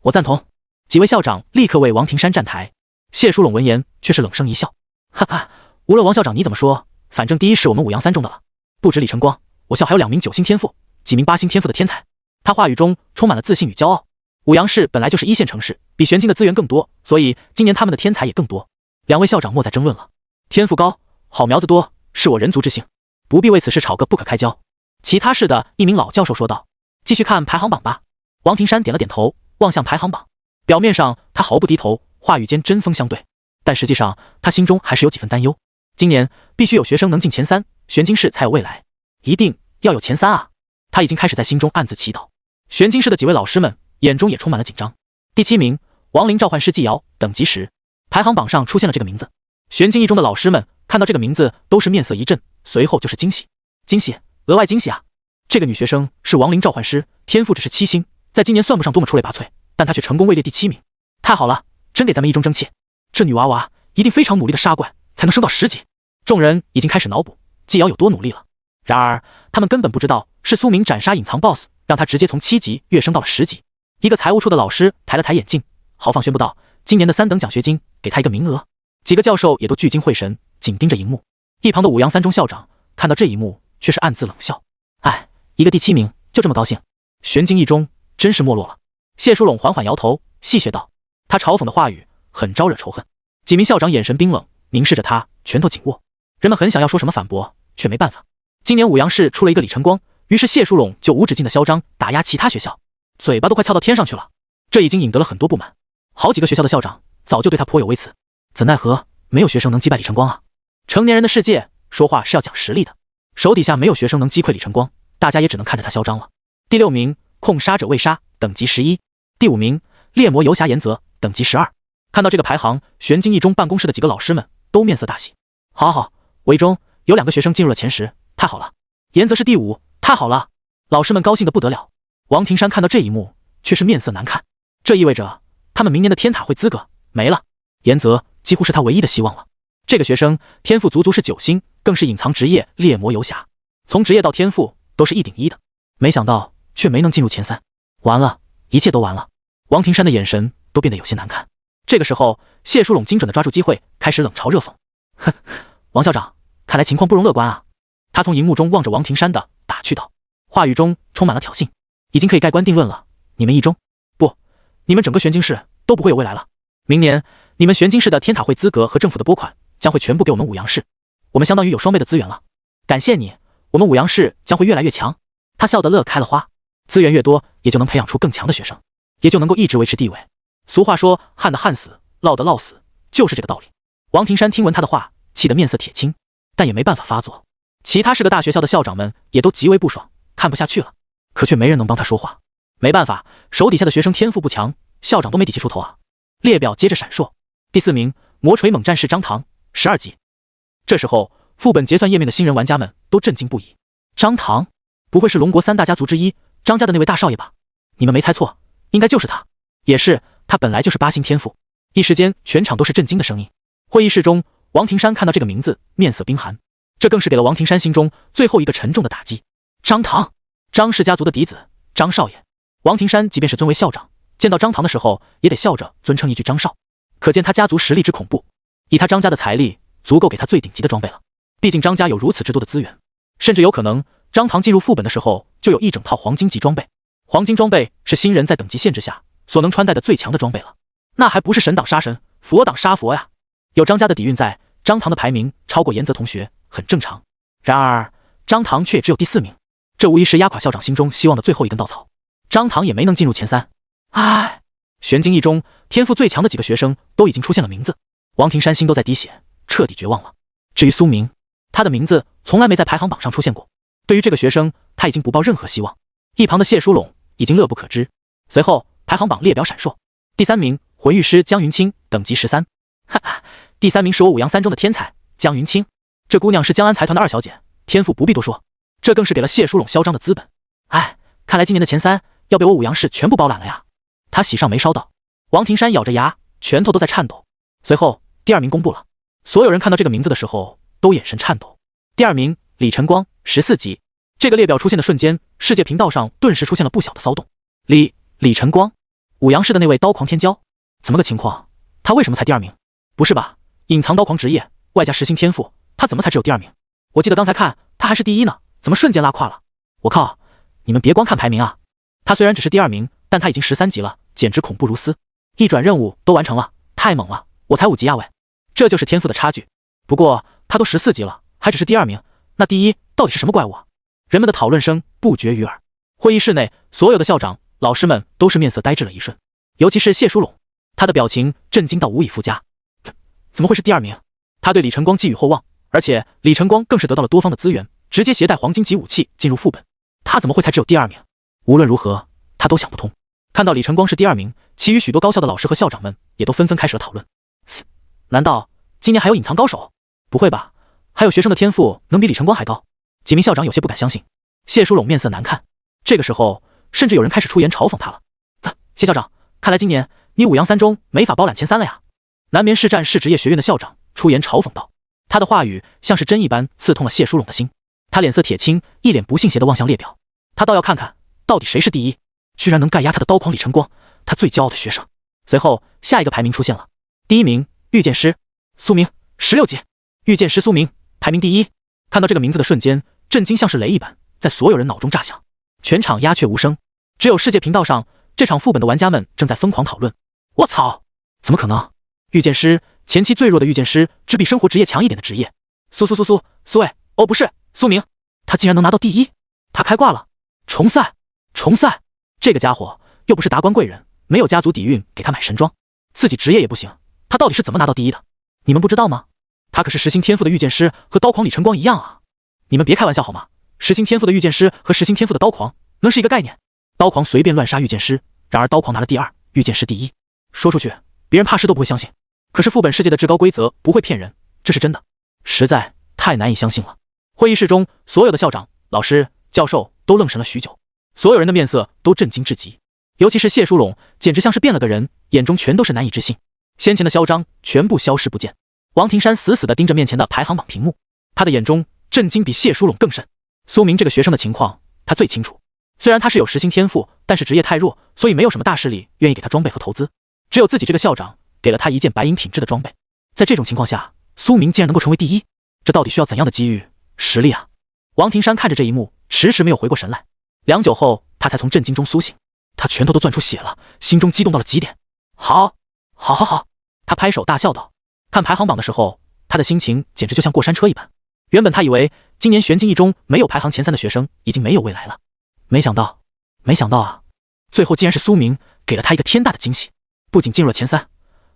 我赞同。几位校长立刻为王庭山站台。谢书龙闻言却是冷声一笑：“哈哈，无论王校长你怎么说，反正第一是我们武阳3中的了。不止李晨光，我校还有2名9星天赋，几名8星天赋的天才。”他话语中充满了自信与骄傲。武阳市本来就是1线城市，比玄津的资源更多，所以今年他们的天才也更多。2位校长莫再争论了，天赋高，好苗子多，是我人族之幸。不必为此事吵个不可开交。其他室的一名老教授说道：“继续看排行榜吧。”王庭山点了点头，望向排行榜。表面上他毫不低头，话语间针锋相对，但实际上他心中还是有几分担忧。今年必须有学生能进前3，玄金市才有未来，一定要有前3啊！他已经开始在心中暗自祈祷。玄金市的几位老师们眼中也充满了紧张。第7名，亡灵召唤师季瑶，等级10。排行榜上出现了这个名字。玄金一中的老师们看到这个名字都是面色一震，随后就是惊喜，惊喜，额外惊喜啊！这个女学生是亡灵召唤师，天赋只是7星，在今年算不上多么出类拔萃，但她却成功位列第7名。太好了，真给咱们一中争气！这女娃娃一定非常努力的杀怪，才能升到10级。众人已经开始脑补季瑶有多努力了。然而他们根本不知道是苏明斩杀隐藏 BOSS， 让他直接从7级跃升到了10级。一个财务处的老师抬了抬眼镜，豪放宣布道：“今年的3等奖学金给他一个名额。”几个教授也都聚精会神，紧盯着荧幕。一旁的武阳3中校长看到这一幕，却是暗自冷笑：“哎，一个第7名就这么高兴？玄金一中真是没落了。”谢淑拢缓缓摇头，戏谑道：“他嘲讽的话语很招惹仇恨。”几名校长眼神冰冷，凝视着他，拳头紧握。人们很想要说什么反驳，却没办法。今年武阳市出了一个李晨光，于是谢淑拢就无止境的嚣张，打压其他学校，嘴巴都快翘到天上去了。这已经引得了很多不满，好几个学校的校长早就对他颇有微词。怎奈何没有学生能击败李晨光啊！成年人的世界，说话是要讲实力的。手底下没有学生能击溃李晨光，大家也只能看着他嚣张了。第6名，控杀者未杀，等级11。第5名，猎魔游侠岩泽，等级12。看到这个排行，玄金一中办公室的几个老师们都面色大喜。好好好，我一中有2个学生进入了前10，太好了。岩泽是第5，太好了。老师们高兴得不得了。王庭山看到这一幕，却是面色难看。这意味着他们明年的天塔会资格没了。岩泽几乎是他唯一的希望了。这个学生天赋足足是9星，更是隐藏职业猎魔游侠，从职业到天赋都是1顶1的。没想到却没能进入前3，完了，一切都完了。王庭山的眼神都变得有些难看。这个时候，谢淑拢精准地抓住机会，开始冷嘲热讽：“哼，王校长，看来情况不容乐观啊！”他从荧幕中望着王庭山的打趣道，话语中充满了挑衅。已经可以盖棺定论了，你们一中，不，你们整个玄金市都不会有未来了。明年你们玄金市的天塔会资格和政府的拨款将会全部给我们武阳市，我们相当于有双倍的资源了。感谢你，我们武阳市将会越来越强。他笑得乐开了花，资源越多，也就能培养出更强的学生，也就能够一直维持地位。俗话说，旱的旱死，涝的涝死，就是这个道理。王庭山听闻他的话，气得面色铁青，但也没办法发作。其他是个大学校的校长们也都极为不爽，看不下去了，可却没人能帮他说话。没办法，手底下的学生天赋不强，校长都没底气出头啊。列表接着闪烁，第4名，魔锤猛战士张唐，12级。这时候，副本结算页面的新人玩家们都震惊不已。张唐，不会是龙国3大家族之一张家的那位大少爷吧？你们没猜错，应该就是他。也是，他本来就是8星天赋。一时间，全场都是震惊的声音。会议室中，王庭山看到这个名字，面色冰寒。这更是给了王庭山心中最后一个沉重的打击。张唐，张氏家族的嫡子，张少爷。王庭山即便是尊为校长，见到张唐的时候，也得笑着尊称一句张少。可见他家族实力之恐怖，以他张家的财力，足够给他最顶级的装备了。毕竟张家有如此之多的资源，甚至有可能张唐进入副本的时候就有一整套黄金级装备。黄金装备是新人在等级限制下所能穿戴的最强的装备了，那还不是神挡杀神，佛挡杀佛呀！有张家的底蕴在，张唐的排名超过岩泽同学很正常。然而张唐却也只有第4名，这无疑是压垮校长心中希望的最后一根稻草。张唐也没能进入前3。唉，玄金一中天赋最强的几个学生都已经出现了名字，王庭山心都在滴血，彻底绝望了。至于苏明，他的名字从来没在排行榜上出现过。对于这个学生，他已经不抱任何希望。一旁的谢淑拢已经乐不可支。随后排行榜列表闪烁，第3名魂玉师江云清，等级13。哈哈，第3名是我武阳3中的天才江云清，这姑娘是江安财团的2小姐，天赋不必多说，这更是给了谢淑拢嚣张的资本。唉，看来今年的前3要被我武阳市全部包揽了呀！他喜上眉梢道。王庭山咬着牙，拳头都在颤抖。随后第2名公布了，所有人看到这个名字的时候都眼神颤抖。第2名李晨光，14级。这个列表出现的瞬间，世界频道上顿时出现了不小的骚动。李晨光，武阳市的那位刀狂天骄，怎么个情况？他为什么才第2名？不是吧？隐藏刀狂职业外加10星天赋，他怎么才只有第2名？我记得刚才看他还是第1呢，怎么瞬间拉胯了？我靠！你们别光看排名啊，他虽然只是第2名，但他已经13级了，简直恐怖如斯。一转任务都完成了，太猛了！我才5级呀喂！这就是天赋的差距。不过他都14级了，还只是第2名，那第一到底是什么怪物啊？人们的讨论声不绝于耳。会议室内，所有的校长、老师们都是面色呆滞了一瞬，尤其是谢淑拢，他的表情震惊到无以复加。怎么会是第2名？他对李晨光寄予厚望，而且李晨光更是得到了多方的资源，直接携带黄金级武器进入副本，他怎么会才只有第2名？无论如何，他都想不通。看到李晨光是第2名，其余许多高校的老师和校长们也都纷纷开始了讨论。难道今年还有隐藏高手？不会吧，还有学生的天赋能比李晨光还高？几名校长有些不敢相信。谢淑拢面色难看，这个时候甚至有人开始出言嘲讽他了。谢校长，看来今年你5阳3中没法包揽前3了呀。南绵市战士职业学院的校长出言嘲讽道，他的话语像是针一般刺痛了谢淑拢的心。他脸色铁青，一脸不信邪地望向列表，他倒要看看到底谁是第一，居然能盖压他的刀狂李晨光，他最骄傲的学生。随后下一个排名出现了，第1名御剑师苏明，16级。御剑师苏明排名第1。看到这个名字的瞬间，震惊像是雷一般在所有人脑中炸响，全场鸦雀无声，只有世界频道上这场副本的玩家们正在疯狂讨论。我操，怎么可能？御剑师，前期最弱的御剑师，只比生活职业强一点的职业。苏伟，哦不是，苏明，他竟然能拿到第1，他开挂了。重赛，这个家伙又不是达官贵人，没有家族底蕴给他买神装，自己职业也不行，他到底是怎么拿到第1的？你们不知道吗？他可是实心天赋的御剑师，和刀狂李晨光一样啊！你们别开玩笑好吗？实心天赋的御剑师和实心天赋的刀狂能是一个概念？刀狂随便乱杀御剑师，然而刀狂拿了第2，御剑师第1，说出去别人怕是都不会相信。可是副本世界的至高规则不会骗人，这是真的，实在太难以相信了。会议室中，所有的校长、老师、教授都愣神了许久，所有人的面色都震惊至极，尤其是谢淑拢，简直像是变了个人，眼中全都是难以置信，先前的嚣张全部消失不见。王庭山死死地盯着面前的排行榜屏幕，他的眼中震惊比谢淑拢更甚。苏明这个学生的情况他最清楚，虽然他是有实心天赋，但是职业太弱，所以没有什么大势力愿意给他装备和投资，只有自己这个校长给了他一件白银品质的装备。在这种情况下，苏明竟然能够成为第1，这到底需要怎样的机遇、实力啊？王庭山看着这一幕，迟迟没有回过神来，良久后他才从震惊中苏醒，他拳头都攥出血了，心中激动到了极点。好，他拍手大笑道。看排行榜的时候，他的心情简直就像过山车一般。原本他以为今年玄金一中没有排行前3的学生已经没有未来了，没想到啊，最后竟然是苏明给了他一个天大的惊喜，不仅进入了前3，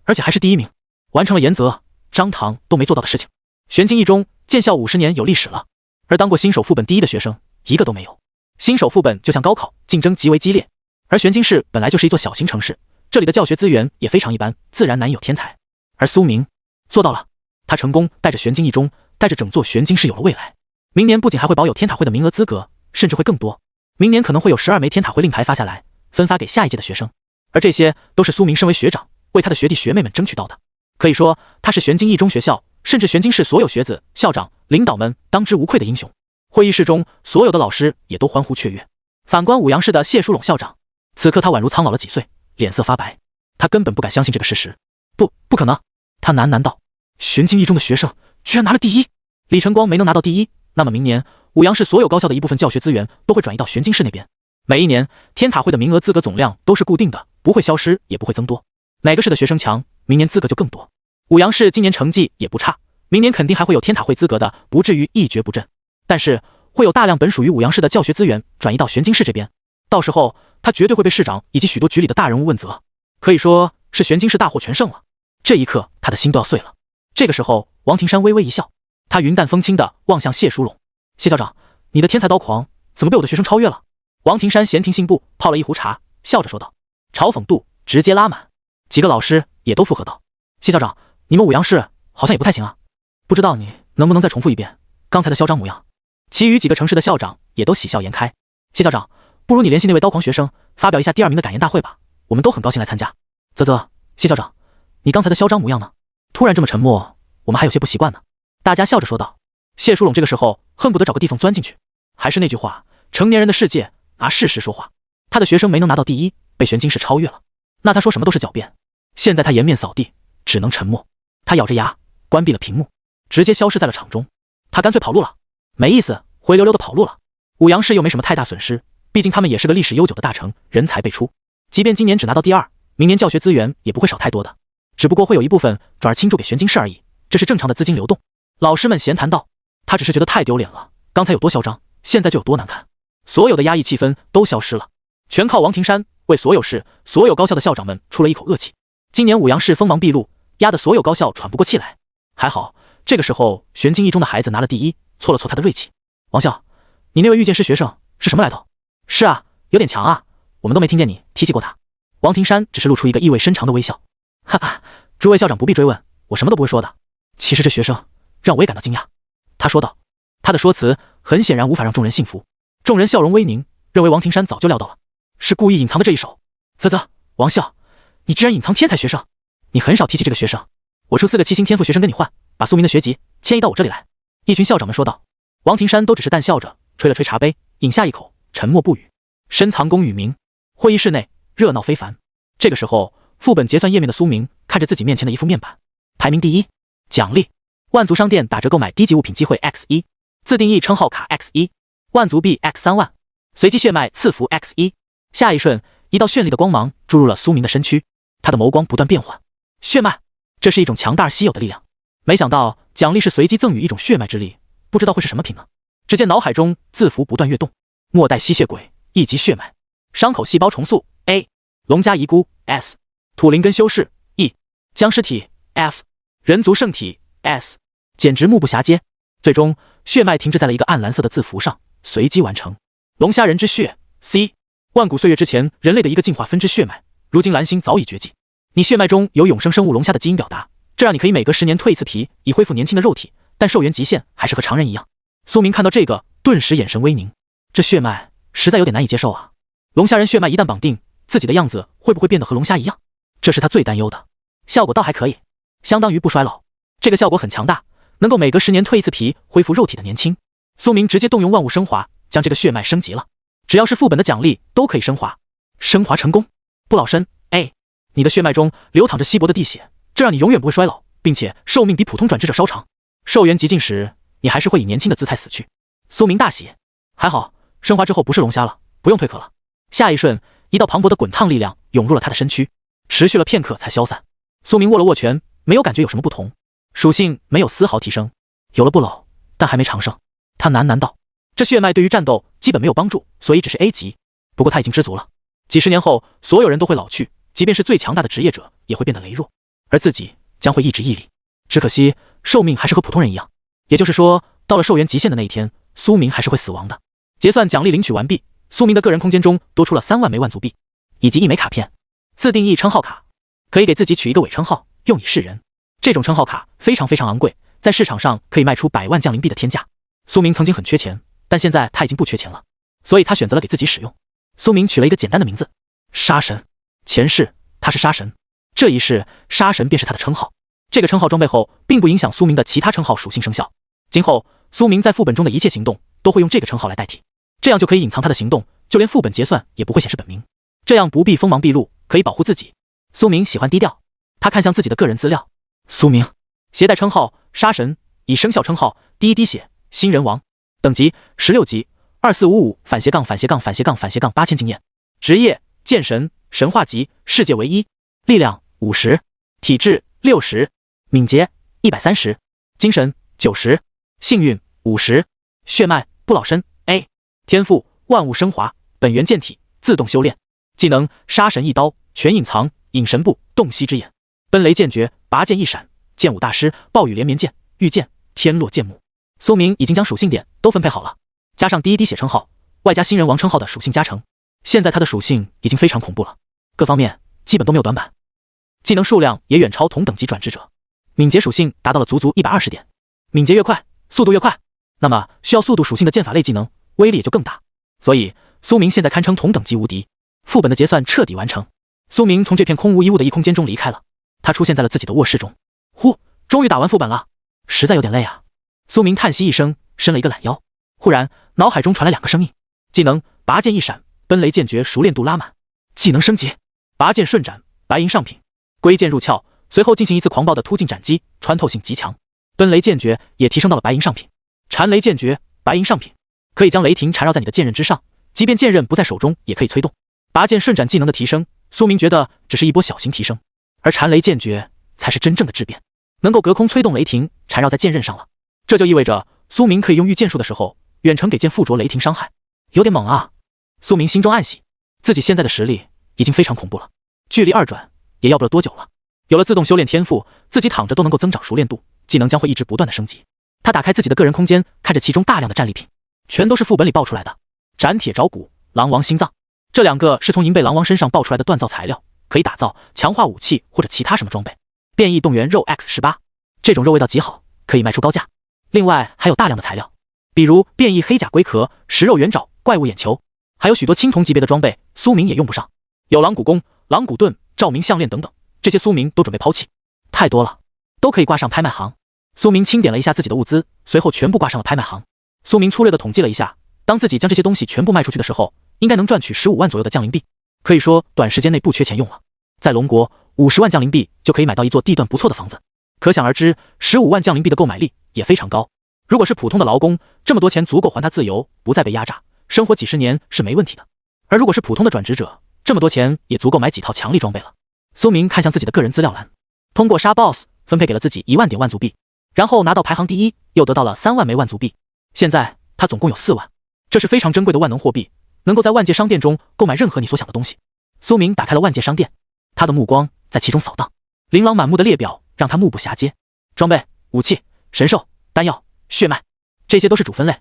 而且还是第1名，完成了严泽、张唐都没做到的事情。玄金一中建校50年有历史了，而当过新手副本第1的学生一个都没有。新手副本就像高考，竞争极为激烈，而玄金市本来就是一座小型城市，这里的教学资源也非常一般，自然难以有天才。而苏明做到了，他成功带着玄金一中，带着整座玄金市有了未来。明年不仅还会保有天塔会的名额资格，甚至会更多。明年可能会有12枚天塔会令牌发下来，分发给下一届的学生，而这些都是苏明身为学长为他的学弟学妹们争取到的。可以说他是玄金一中学校，甚至玄金市所有学子、校长、领导们当之无愧的英雄。会议室中所有的老师也都欢呼雀跃。反观五阳市的谢淑拢校长，此刻他宛如苍老了几岁，脸色发白，他根本不敢相信这个事实。不可能，他喃喃道，玄金一中的学生居然拿了第1。李晨光没能拿到第1，那么明年五阳市所有高校的一部分教学资源都会转移到玄金市那边。每一年天塔会的名额资格总量都是固定的，不会消失也不会增多，哪个市的学生强，明年资格就更多。五阳市今年成绩也不差，明年肯定还会有天塔会资格的，不至于一蹶不振，但是会有大量本属于五阳市的教学资源转移到玄金市这边，到时候他绝对会被市长以及许多局里的大人物问责，可以说是玄金市大获全胜了。这一刻他的心都要碎了。这个时候王庭山微微一笑，他云淡风轻地望向谢淑拢，谢校长，你的天才刀狂怎么被我的学生超越了？王庭山闲庭信步泡了一壶茶，笑着说道，嘲讽度直接拉满。几个老师也都附和道，谢校长，你们五阳市好像也不太行啊，不知道你能不能再重复一遍刚才的嚣张模样。其余几个城市的校长也都喜笑颜开，谢校长，不如你联系那位刀狂学生发表一下第2名的感言大会吧，我们都很高兴来参加。谢校长，你刚才的嚣张模样呢？突然这么沉默，我们还有些不习惯呢。大家笑着说道。谢淑拢这个时候恨不得找个地方钻进去。还是那句话，成年人的世界拿事实说话，他的学生没能拿到第1，被玄金市超越了，那他说什么都是狡辩。现在他颜面扫地，只能沉默。他咬着牙关闭了屏幕，直接消失在了场中。他干脆跑路了，没意思，灰溜溜的跑路了。五阳市又没什么太大损失，毕竟他们也是个历史悠久的大城，人才辈出，即便今年只拿到第2，明年教学资源也不会少太多的，只不过会有一部分转而倾注给玄金市而已，这是正常的资金流动。老师们闲谈道，他只是觉得太丢脸了，刚才有多嚣张，现在就有多难看。所有的压抑气氛都消失了，全靠王庭山为所有市、所有高校的校长们出了一口恶气。今年5阳市锋芒毕露，压得所有高校喘不过气来。还好，这个时候玄经一中的孩子拿了第一，挫了挫他的锐气。王校，你那位御剑师学生是什么来头？是啊，有点强啊，我们都没听见你提起过他。王庭山只是露出一个意味深长的微笑。哈哈，诸位校长不必追问，我什么都不会说的。其实这学生让我也感到惊讶。他说道，他的说辞很显然无法让众人信服。众人笑容微凝，认为王庭山早就料到了，是故意隐藏的这一手。啧，王校，你居然隐藏天才学生，你很少提起这个学生。我出4个7星天赋学生跟你换，把苏明的学籍迁移到我这里来。一群校长们说道。王庭山都只是淡笑着，吹了吹茶杯，饮下一口，沉默不语。深藏功与名，会议室内热闹非凡。这个时候，副本结算页面的苏明看着自己面前的一副面板，排名第一，奖励：万族商店打折购买低级物品机会 X1， 自定义称号卡 X1， 万族币 X3万，随机血脉赐福 X1。下一瞬，一道绚丽的光芒注入了苏明的身躯，他的眸光不断变换。血脉，这是一种强大而稀有的力量。没想到奖励是随机赠予一种血脉之力，不知道会是什么品呢？只见脑海中字符不断跃动：末代吸血鬼1级血脉，伤口细胞重塑 A， 龙家遗孤 S， 土灵根修饰 E， 僵尸体 F， 人族圣体 S， 简直目不暇接。最终血脉停滞在了一个暗蓝色的字符上，随机完成。龙虾人之血 C， 万古岁月之前人类的一个进化分支血脉，如今蓝星早已绝迹。你血脉中有永生生物龙虾的基因表达，这让你可以每隔10年蜕一次皮，以恢复年轻的肉体，但寿元极限还是和常人一样。苏明看到这个，顿时眼神微凝，这血脉实在有点难以接受啊。龙虾人血脉一旦绑定，自己的样子会不会变得和龙虾一样？这是他最担忧的。效果倒还可以，相当于不衰老。这个效果很强大，能够每隔10年蜕一次皮，恢复肉体的年轻。苏明直接动用万物升华，将这个血脉升级了。只要是副本的奖励都可以升华。升华成功，不老身 A， 你的血脉中流淌着稀薄的地血，这让你永远不会衰老，并且寿命比普通转职者稍长。寿元极尽时，你还是会以年轻的姿态死去。苏明大喜，还好升华之后不是龙虾了，不用蜕壳了。下一瞬，一道磅礴的滚烫力量涌入了他的身躯，持续了片刻才消散。苏明握了握拳，没有感觉有什么不同，属性没有丝毫提升，有了不老，但还没长生。他喃喃道：这血脉对于战斗基本没有帮助，所以只是 A 级。不过他已经知足了。几十年后，所有人都会老去，即便是最强大的职业者也会变得羸弱，而自己将会一直屹立。只可惜寿命还是和普通人一样，也就是说，到了寿元极限的那一天，苏明还是会死亡的。结算奖励领取完毕，苏明的个人空间中多出了3万枚万族币，以及1枚卡片，自定义称号卡，可以给自己取一个伪称号，用以示人。这种称号卡非常昂贵，在市场上可以卖出100万降临币的天价。苏明曾经很缺钱，但现在他已经不缺钱了，所以他选择了给自己使用。苏明取了一个简单的名字，杀神。前世他是杀神，这一世杀神便是他的称号。这个称号装备后，并不影响苏明的其他称号属性生效。今后苏明在副本中的一切行动都会用这个称号来代替，这样就可以隐藏他的行动，就连副本结算也不会显示本名，这样不必锋芒毕露，可以保护自己。苏明喜欢低调，他看向自己的个人资料，苏明携带称号杀神，已生效称号第一滴血新人王，等级16级2455////8000经验，职业剑神神话级世界唯一，力量50，体质60，敏捷130，精神90，幸运50，血脉不老身 A， 天赋万物升华，本源剑体自动修炼，技能杀神一刀全隐藏隐神步洞悉之眼，奔雷剑诀拔剑一闪剑舞大师暴雨连绵剑御剑天落剑幕。苏明已经将属性点都分配好了，加上第一滴血称号，外加新人王称号的属性加成，现在他的属性已经非常恐怖了，各方面基本都没有短板，技能数量也远超同等级转职者。敏捷属性达到了足120点，敏捷越快速度越快，那么需要速度属性的剑法类技能威力也就更大，所以苏明现在堪称同等级无敌。副本的结算彻底完成，苏明从这片空无一物的异空间中离开了，他出现在了自己的卧室中。呼，终于打完副本了，实在有点累啊。苏明叹息一声，伸了一个懒腰。忽然脑海中传来2个声音，技能拔剑一闪奔雷剑诀熟练度拉满，技能升级拔剑瞬斩白银上品，归剑入鞘，随后进行一次狂暴的突进斩击，穿透性极强。奔雷剑诀也提升到了白银上品，缠雷剑诀白银上品，可以将雷霆缠绕在你的剑刃之上，即便剑刃不在手中也可以催动。拔剑瞬斩技能的提升，苏明觉得只是一波小型提升，而缠雷剑诀才是真正的质变，能够隔空催动雷霆缠绕在剑刃上了。这就意味着苏明可以用御剑术的时候，远程给剑附着雷霆伤害，有点猛啊！苏明心中暗喜，自己现在的实力已经非常恐怖了，距离2转也要不了多久了。有了自动修炼天赋，自己躺着都能够增长熟练度，技能将会一直不断的升级。他打开自己的个人空间，看着其中大量的战利品，全都是副本里爆出来的。斩铁爪骨、狼王心脏，这2个是从银背狼王身上爆出来的锻造材料，可以打造强化武器或者其他什么装备。变异动员肉 X18， 这种肉味道极好，可以卖出高价。另外还有大量的材料，比如变异黑甲龟壳、食肉元爪、怪物眼球，还有许多青铜级别的装备，苏明也用不上。有狼骨弓、狼骨盾、照明项链等等，这些苏明都准备抛弃，太多了，都可以挂上拍卖行。苏明清点了一下自己的物资，随后全部挂上了拍卖行。苏明粗略的统计了一下，当自己将这些东西全部卖出去的时候，应该能赚取15万左右的降临币，可以说短时间内不缺钱用了。在龙国，50万降临币就可以买到一座地段不错的房子，可想而知，15万降临币的购买力也非常高。如果是普通的劳工，这么多钱足够还他自由，不再被压榨，生活几十年是没问题的。而如果是普通的转职者，这么多钱也足够买几套强力装备了。苏明看向自己的个人资料栏，通过杀 BOSS 分配给了自己1万点万族币，然后拿到排行第1，又得到了3万枚万族币。现在他总共有4万，这是非常珍贵的万能货币，能够在万界商店中购买任何你所想的东西。苏明打开了万界商店，他的目光在其中扫荡，琳琅满目的列表让他目不暇接。装备、武器、神兽、丹药、血脉，这些都是主分类，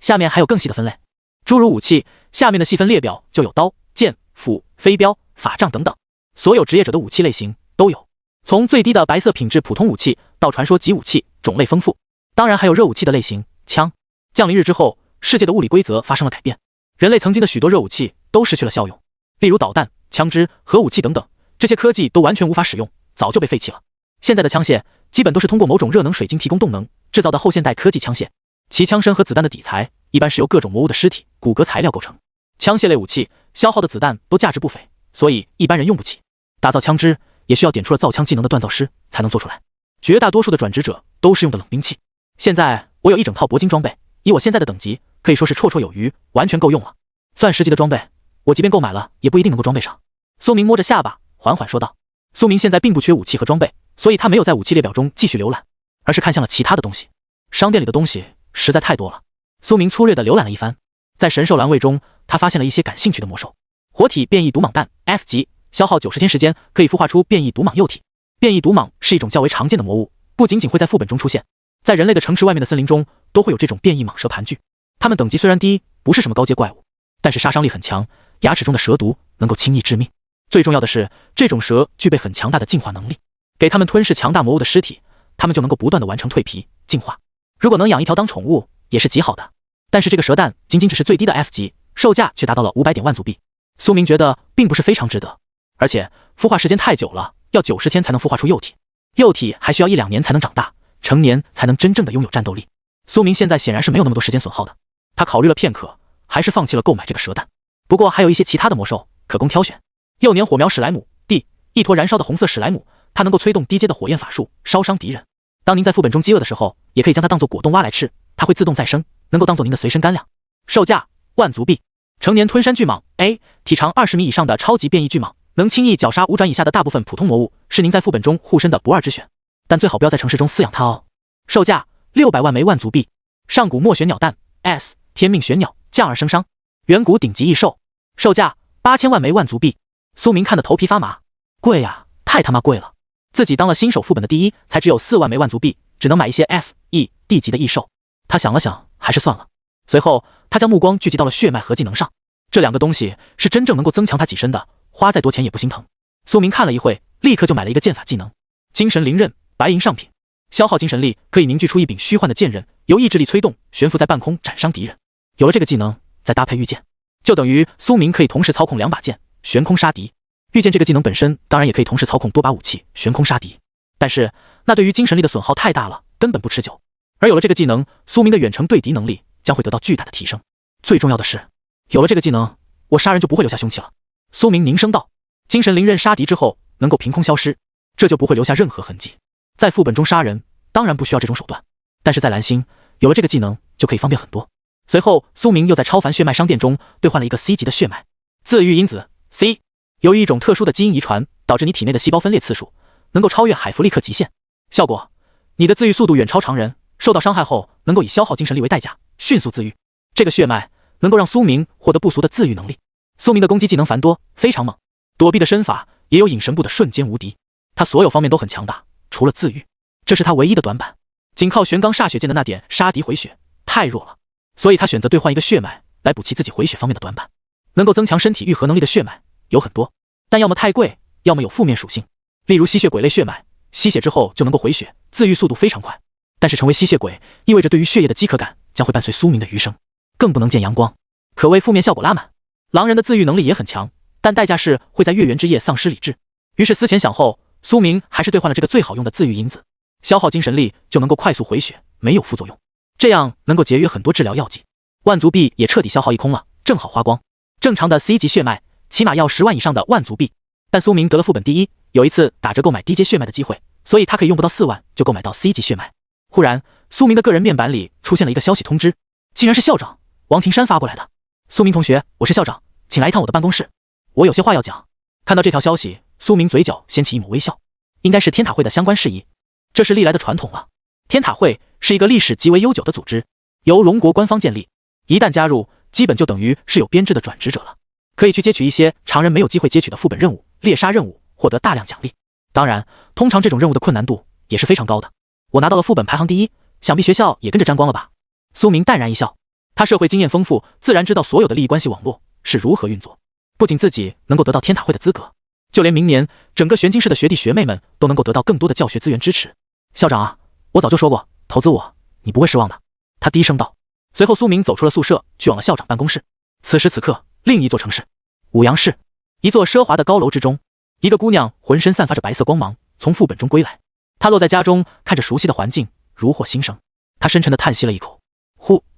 下面还有更细的分类。诸如武器，下面的细分列表就有刀、剑、斧、飞镖、法杖等等，所有职业者的武器类型都有，从最低的白色品质普通武器到传说级武器，种类丰富。当然还有热武器的类型，枪。降临日之后，世界的物理规则发生了改变，人类曾经的许多热武器都失去了效用，例如导弹、枪支、核武器等等，这些科技都完全无法使用，早就被废弃了。现在的枪械基本都是通过某种热能水晶提供动能制造的后现代科技枪械，其枪身和子弹的底材一般是由各种魔物的尸体、骨骼材料构成。枪械类武器消耗的子弹都价值不菲，所以一般人用不起。打造枪支也需要点出了造枪技能的锻造师才能做出来，绝大多数的转职者都是用的冷兵器。现在我有一整套铂金装备，以我现在的等级，可以说是绰绰有余，完全够用了。钻石级的装备，我即便购买了，也不一定能够装备上。苏明摸着下巴，缓缓说道。苏明现在并不缺武器和装备，所以他没有在武器列表中继续浏览，而是看向了其他的东西。商店里的东西实在太多了。苏明粗略地浏览了一番，在神兽栏位中，他发现了一些感兴趣的魔兽。活体变异毒蟒蛋 F 级，消耗90天时间，可以孵化出变异毒蟒幼体。变异毒蟒是一种较为常见的魔物，不仅仅会在副本中出现，在人类的城池外面的森林中都会有这种变异蟒蛇盘踞。它们等级虽然低，不是什么高阶怪物，但是杀伤力很强，牙齿中的蛇毒能够轻易致命。最重要的是，这种蛇具备很强大的进化能力，给它们吞噬强大魔物的尸体，它们就能够不断的完成蜕皮进化。如果能养一条当宠物，也是极好的。但是这个蛇蛋仅仅只是最低的 F 级，售价却达到了500点万族币。苏明觉得并不是非常值得，而且孵化时间太久了，要90天才能孵化出幼体，幼体还需要1-2年才能长大，成年才能真正的拥有战斗力。苏明现在显然是没有那么多时间损耗的，他考虑了片刻，还是放弃了购买这个蛇蛋。不过还有一些其他的魔兽可供挑选。幼年火苗史莱姆 D， 一坨燃烧的红色史莱姆，它能够催动低阶的火焰法术，烧伤敌人。当您在副本中饥饿的时候，也可以将它当做果冻挖来吃，它会自动再生，能够当做您的随身干粮。售价万族币。成年吞山巨蟒 A， 体长20米以上的超级变异巨蟒，能轻易绞杀5转以下的大部分普通魔物，是您在副本中护身的不二之选，但最好不要在城市中饲养它哦。售价600万枚万族币。上古墨玄鸟蛋 S， 天命玄鸟，降而生伤，远古顶级异兽，售价8000万枚万族币。苏明看得头皮发麻，贵呀，太他妈贵了！自己当了新手副本的第一，才只有4万枚万族币，只能买一些 F、E、D 级的异兽。他想了想，还是算了。随后，他将目光聚集到了血脉和技能上，这2个东西是真正能够增强他己身的，花再多钱也不心疼。苏明看了一会，立刻就买了一个剑法技能，精神灵刃，白银上品，消耗精神力可以凝聚出一柄虚幻的剑刃，由意志力催动，悬浮在半空斩伤敌人。有了这个技能，再搭配御剑，就等于苏明可以同时操控2把剑，悬空杀敌。御剑这个技能本身当然也可以同时操控多把武器，悬空杀敌，但是那对于精神力的损耗太大了，根本不持久。而有了这个技能，苏明的远程对敌能力将会得到巨大的提升。最重要的是，有了这个技能，我杀人就不会留下凶器了。苏明凝声道，精神灵刃杀敌之后能够凭空消失，这就不会留下任何痕迹。在副本中杀人当然不需要这种手段，但是在蓝星有了这个技能就可以方便很多。随后苏明又在超凡血脉商店中兑换了一个 C 级的血脉自愈因子 C， 由于一种特殊的基因遗传，导致你体内的细胞分裂次数能够超越海弗利克极限，效果你的自愈速度远超常人，受到伤害后能够以消耗精神力为代价迅速自愈。这个血脉能够让苏明获得不俗的自愈能力。苏明的攻击技能繁多，非常猛，躲避的身法也有隐神步的瞬间无敌。他所有方面都很强大，除了自愈，这是他唯一的短板。仅靠玄罡煞血剑的那点杀敌回血太弱了，所以他选择兑换一个血脉来补齐自己回血方面的短板。能够增强身体愈合能力的血脉有很多，但要么太贵，要么有负面属性。例如吸血鬼类血脉，吸血之后就能够回血，自愈速度非常快。但是成为吸血鬼意味着对于血液的饥渴感将会伴随苏明的余生，更不能见阳光，可谓负面效果拉满。狼人的自愈能力也很强，但代价是会在月圆之夜丧失理智。于是思前想后，苏明还是兑换了这个最好用的自愈因子，消耗精神力就能够快速回血，没有副作用，这样能够节约很多治疗药剂。万族币也彻底消耗一空了，正好花光。正常的 C 级血脉起码要10万以上的万族币，但苏明得了副本第一，有一次打折购买低阶血脉的机会，所以他可以用不到4万就购买到 C 级血脉。忽然，苏明的个人面板里出现了一个消息通知，竟然是校长王庭山发过来的。苏明同学，我是校长，请来一趟我的办公室，我有些话要讲。看到这条消息，苏明嘴角掀起一抹微笑，应该是天塔会的相关事宜，这是历来的传统了。天塔会是一个历史极为悠久的组织，由龙国官方建立，一旦加入，基本就等于是有编制的转职者了，可以去接取一些常人没有机会接取的副本任务、猎杀任务，获得大量奖励。当然，通常这种任务的困难度也是非常高的。我拿到了副本排行第一，想必学校也跟着沾光了吧？苏明淡然一笑，他社会经验丰富，自然知道所有的利益关系网络是如何运作。不仅自己能够得到天塔会的资格，就连明年整个玄晶市的学弟学妹们都能够得到更多的教学资源支持。校长啊，我早就说过，投资我，你不会失望的。他低声道。随后苏明走出了宿舍，去往了校长办公室。此时此刻，另一座城市，五阳市，一座奢华的高楼之中，一个姑娘浑身散发着白色光芒，从副本中归来。她落在家中，看着熟悉的环境，如获新生。她深沉地叹息了一口，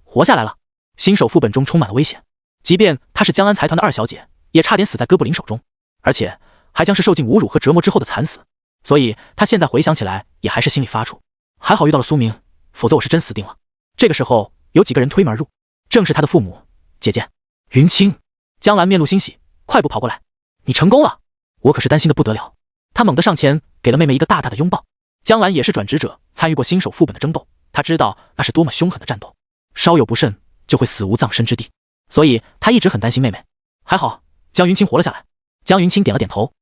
活下来了。新手副本中充满了危险，即便她是江安财团的二小姐，也差点死在哥布林手中，而且还将是受尽侮辱和折磨之后的惨死。所以她现在回想起来，也还是心里发怵。还好遇到了苏明，否则我是真死定了。这个时候，有几个人推门而入，正是他的父母。姐姐，云清。江兰面露欣喜，快步跑过来。你成功了，我可是担心的不得了。他猛地上前，给了妹妹一个大大的拥抱。江兰也是转职者，参与过新手副本的争斗，他知道那是多么凶狠的战斗，稍有不慎就会死无葬身之地，所以他一直很担心妹妹。还好，江云清活了下来。江云清点了点头，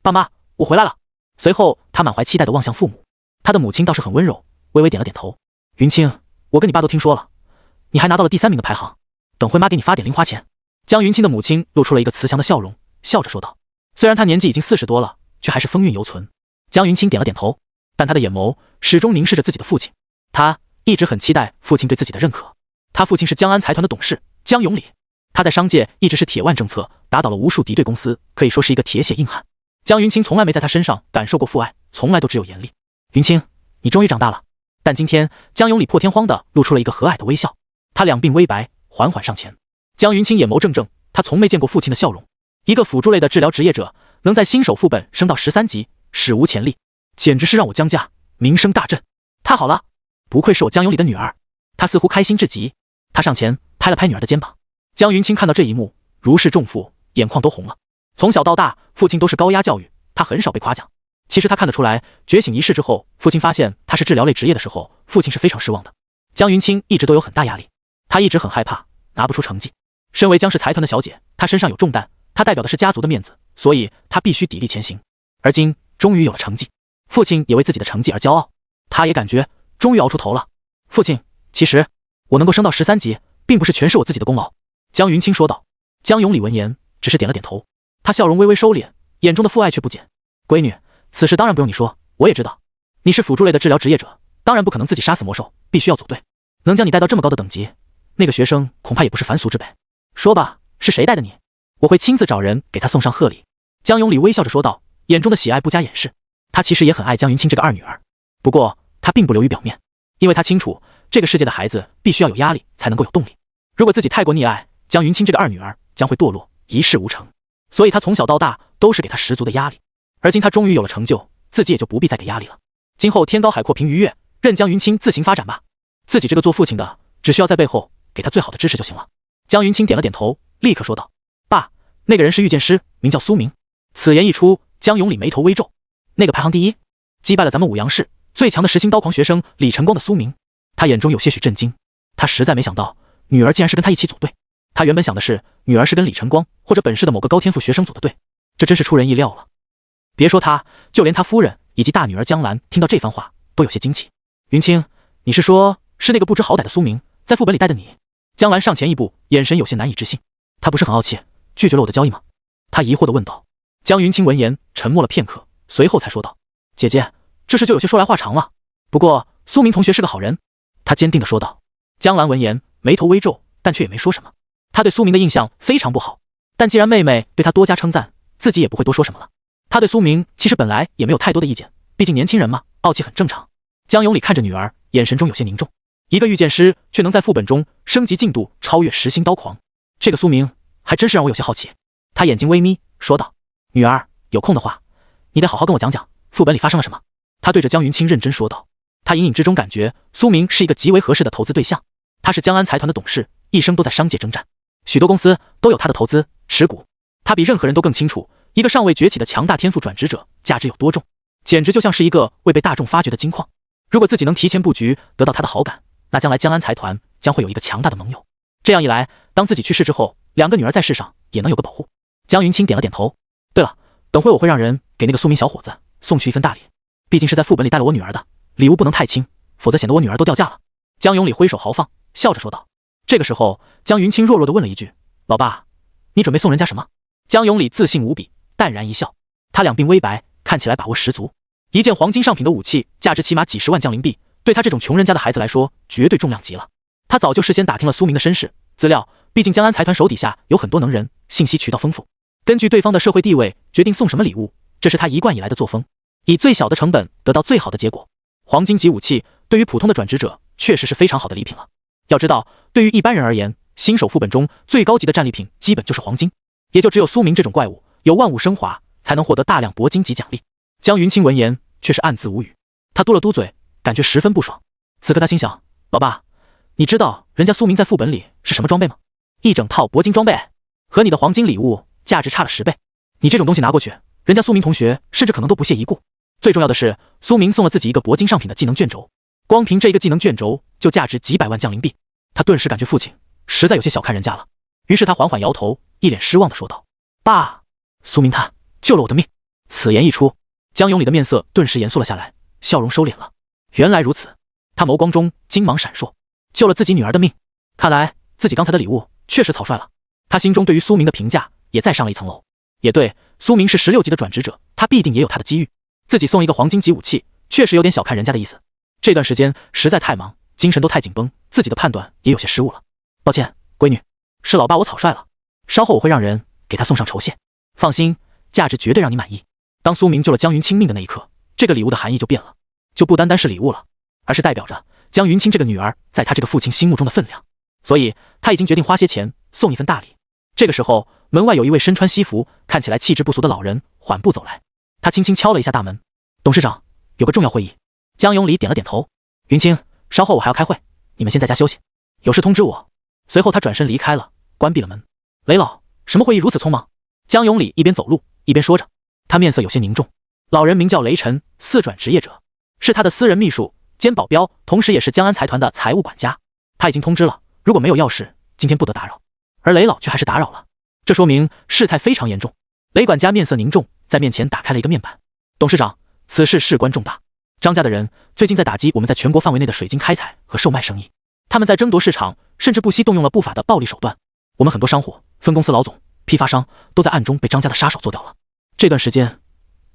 爸妈，我回来了。随后他满怀期待地望向父母，他的母亲倒是很温柔，微微点了点头。云清，我跟你爸都听说了，你还拿到了第3名的排行，等会妈给你发点零花钱。江云清的母亲露出了一个慈祥的笑容，笑着说道。虽然她年纪已经40多了，却还是风韵犹存。江云清点了点头，但她的眼眸始终凝视着自己的父亲。她一直很期待父亲对自己的认可。他父亲是江安财团的董事江永礼，他在商界一直是铁腕政策，打倒了无数敌对公司，可以说是一个铁血硬汉。江云清从来没在他身上感受过父爱，从来都只有严厉。云清，你终于长大了。但今天江永礼破天荒地露出了一个和蔼的微笑，他两鬓微白，缓缓上前。江云清眼眸怔怔，他从没见过父亲的笑容。一个辅助类的治疗职业者，能在新手副本升到13级，史无前例，简直是让我江家名声大振。太好了，不愧是我江永礼的女儿。他似乎开心至极，他上前拍了拍女儿的肩膀。江云清看到这一幕，如释重负，眼眶都红了。从小到大，父亲都是高压教育，他很少被夸奖。其实他看得出来，觉醒仪式之后，父亲发现他是治疗类职业的时候，父亲是非常失望的。江云清一直都有很大压力，他一直很害怕拿不出成绩。身为江氏财团的小姐，她身上有重担，她代表的是家族的面子，所以她必须砥砺前行。而今终于有了成绩，父亲也为自己的成绩而骄傲，他也感觉终于熬出头了。父亲，其实我能够升到13级，并不是全是我自己的功劳。江云清说道。江永礼闻言只是点了点头，他笑容微微收敛，眼中的父爱却不减。闺女，此事当然不用你说，我也知道，你是辅助类的治疗职业者，当然不可能自己杀死魔兽，必须要组队。能将你带到这么高的等级，那个学生恐怕也不是凡俗之辈。说吧，是谁带的你？我会亲自找人给他送上贺礼。江永礼微笑着说道，眼中的喜爱不加掩饰。他其实也很爱江云清这个二女儿，不过他并不流于表面，因为他清楚这个世界的孩子必须要有压力才能够有动力。如果自己太过溺爱江云清这个二女儿，将会堕落，一事无成。所以他从小到大都是给他十足的压力。而今他终于有了成就，自己也就不必再给压力了。今后天高海阔，平鱼跃，任江云清自行发展吧。自己这个做父亲的，只需要在背后给他最好的支持就行了。江云清点了点头，立刻说道：爸，那个人是御剑师，名叫苏明。此言一出，江永礼眉头微皱。那个排行第一，击败了咱们五阳市最强的实心刀狂学生李晨光的苏明。他眼中有些许震惊，他实在没想到女儿竟然是跟他一起组队。他原本想的是女儿是跟李晨光或者本市的某个高天赋学生组的队，这真是出人意料了。别说他，就连他夫人以及大女儿江兰听到这番话都有些惊奇。云清，你是说是那个不知好歹的苏明在副本里带的你？江兰上前一步，眼神有些难以置信。他不是很傲气，拒绝了我的交易吗？他疑惑地问道。江云清闻言沉默了片刻，随后才说道：姐姐，这事就有些说来话长了。不过苏明同学是个好人，他坚定地说道。江兰闻言眉头微皱，但却也没说什么。他对苏明的印象非常不好，但既然妹妹对他多加称赞，自己也不会多说什么了。他对苏明其实本来也没有太多的意见，毕竟年轻人嘛，傲气很正常。江永礼看着女儿，眼神中有些凝重。一个御剑师却能在副本中升级进度超越10星刀狂，这个苏明还真是让我有些好奇。他眼睛微眯，说道：女儿，有空的话，你得好好跟我讲讲副本里发生了什么。他对着江云清认真说道。他隐隐之中感觉苏明是一个极为合适的投资对象。他是江安财团的董事，一生都在商界征战，许多公司都有他的投资持股。他比任何人都更清楚，一个尚未崛起的强大天赋转职者价值有多重，简直就像是一个未被大众发掘的金矿。如果自己能提前布局，得到他的好感，那将来江安财团将会有一个强大的盟友。这样一来，当自己去世之后，2个女儿在世上也能有个保护。江云清点了点头。对了，等会我会让人给那个苏明小伙子送去一份大礼，毕竟是在副本里带了我女儿的，礼物不能太轻，否则显得我女儿都掉价了。江永礼挥手豪放，笑着说道。这个时候，江云清弱弱地问了一句：老爸，你准备送人家什么？江永礼自信无比，淡然一笑。他两鬓微白，看起来把握十足。一件黄金上品的武器，价值起码几10万降灵币，对他这种穷人家的孩子来说，绝对重量级了。他早就事先打听了苏明的身世资料，毕竟江安财团手底下有很多能人，信息渠道丰富。根据对方的社会地位，决定送什么礼物，这是他一贯以来的作风，以最小的成本得到最好的结果。黄金级武器对于普通的转职者确实是非常好的礼品了。要知道，对于一般人而言，新手副本中最高级的战利品基本就是黄金，也就只有苏明这种怪物有万物升华，才能获得大量铂金级奖励。江云清闻言却是暗自无语，他嘟了嘟嘴，感觉十分不爽。此刻他心想，老爸，你知道人家苏明在副本里是什么装备吗？一整套铂金装备，和你的黄金礼物价值差了10倍。你这种东西拿过去，人家苏明同学甚至可能都不屑一顾。最重要的是，苏明送了自己一个铂金上品的技能卷轴，光凭这一个技能卷轴就价值几百万降灵币。他顿时感觉父亲实在有些小看人家了，于是他缓缓摇头，一脸失望地说道：爸，苏明他救了我的命。此言一出，江永礼的面色顿时严肃了下来，笑容收敛了。原来如此，他眸光中金芒闪烁，救了自己女儿的命，看来自己刚才的礼物确实草率了。他心中对于苏明的评价也再上了一层楼。也对，苏明是16级的转职者，他必定也有他的机遇。自己送一个黄金级武器，确实有点小看人家的意思。这段时间实在太忙，精神都太紧绷，自己的判断也有些失误了。抱歉，闺女，是老爸我草率了，稍后我会让人给他送上酬谢。放心，价值绝对让你满意。当苏明救了江云清命的那一刻，这个礼物的含义就变了，就不单单是礼物了，而是代表着江云清这个女儿在他这个父亲心目中的分量。所以他已经决定花些钱送一份大礼。这个时候，门外有一位身穿西服，看起来气质不俗的老人缓步走来。他轻轻敲了一下大门：董事长，有个重要会议。江永礼点了点头：云清，稍后我还要开会，你们先在家休息，有事通知我。随后他转身离开了，关闭了门。雷老，什么会议如此匆忙？江永礼一边走路一边说着，他面色有些凝重。老人名叫雷晨，4转职业者，是他的私人秘书兼保镖，同时也是江安财团的财务管家。他已经通知了，如果没有要事，今天不得打扰。而雷老却还是打扰了，这说明事态非常严重。雷管家面色凝重，在面前打开了一个面板：董事长，此事事关重大。张家的人最近在打击我们在全国范围内的水晶开采和售卖生意，他们在争夺市场，甚至不惜动用了不法的暴力手段。我们很多商户、分公司老总、批发商都在暗中被张家的杀手做掉了。这段时间，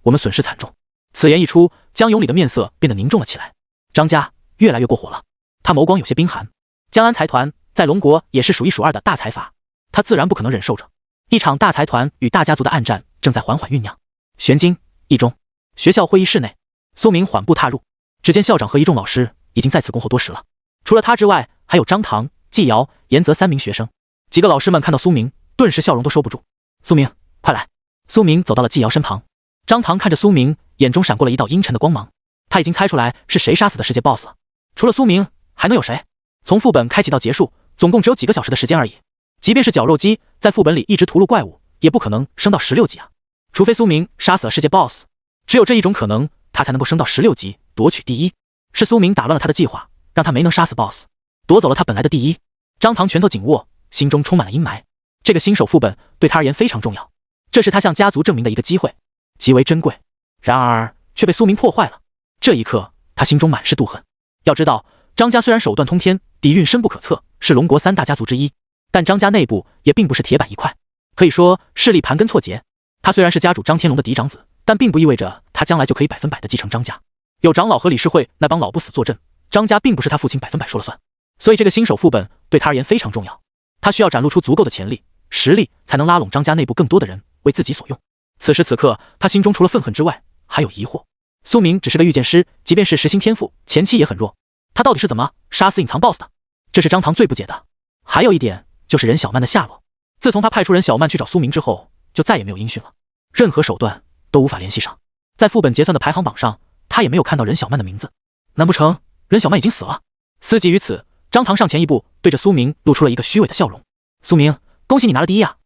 我们损失惨重。此言一出，江永礼的面色变得凝重了起来。张家越来越过火了，他眸光有些冰寒。江安财团在龙国也是数一数二的大财阀，他自然不可能忍受着。一场大财团与大家族的暗战正在缓缓酝酿。玄经一中学校会议室内，苏明缓步踏入，只见校长和一众老师已经在此恭候多时了。除了他之外，还有张唐、季瑶、严泽3名学生。几个老师们看到苏明，顿时笑容都收不住。苏明，快来！苏明走到了季瑶身旁。张唐看着苏明，眼中闪过了一道阴沉的光芒。他已经猜出来是谁杀死的世界 BOSS 了，除了苏明，还能有谁？从副本开启到结束，总共只有几个小时的时间而已。即便是绞肉机在副本里一直屠戮怪物，也不可能升到16级啊！除非苏明杀死了世界 BOSS， 只有这一种可能，他才能够升到16级，夺取第一。是苏明打乱了他的计划，让他没能杀死 BOSS， 夺走了他本来的第一。张唐拳头紧握，心中充满了阴霾。这个新手副本对他而言非常重要，这是他向家族证明的一个机会，极为珍贵。然而却被苏明破坏了。这一刻，他心中满是妒恨。要知道，张家虽然手段通天，底蕴深不可测，是龙国3大家族之一，但张家内部也并不是铁板一块，可以说势力盘根错节。他虽然是家主张天龙的嫡长子，但并不意味着他将来就可以100%的继承张家。有长老和理事会那帮老不死坐镇，张家并不是他父亲100%说了算。所以这个新手副本对他而言非常重要，他需要展露出足够的潜力、实力，才能拉拢张家内部更多的人为自己所用。此时此刻，他心中除了愤恨之外，还有疑惑。苏明只是个御剑师，即便是实心天赋，前期也很弱，他到底是怎么杀死隐藏 BOSS 的？这是张唐最不解的。还有一点就是任小曼的下落，自从他派出任小曼去找苏明之后，就再也没有音讯了，任何手段都无法联系上。在副本结算的排行榜上，他也没有看到任小曼的名字。难不成任小曼已经死了？思及于此，张唐上前一步，对着苏明露出了一个虚伪的笑容。苏明，恭喜你拿了第一啊！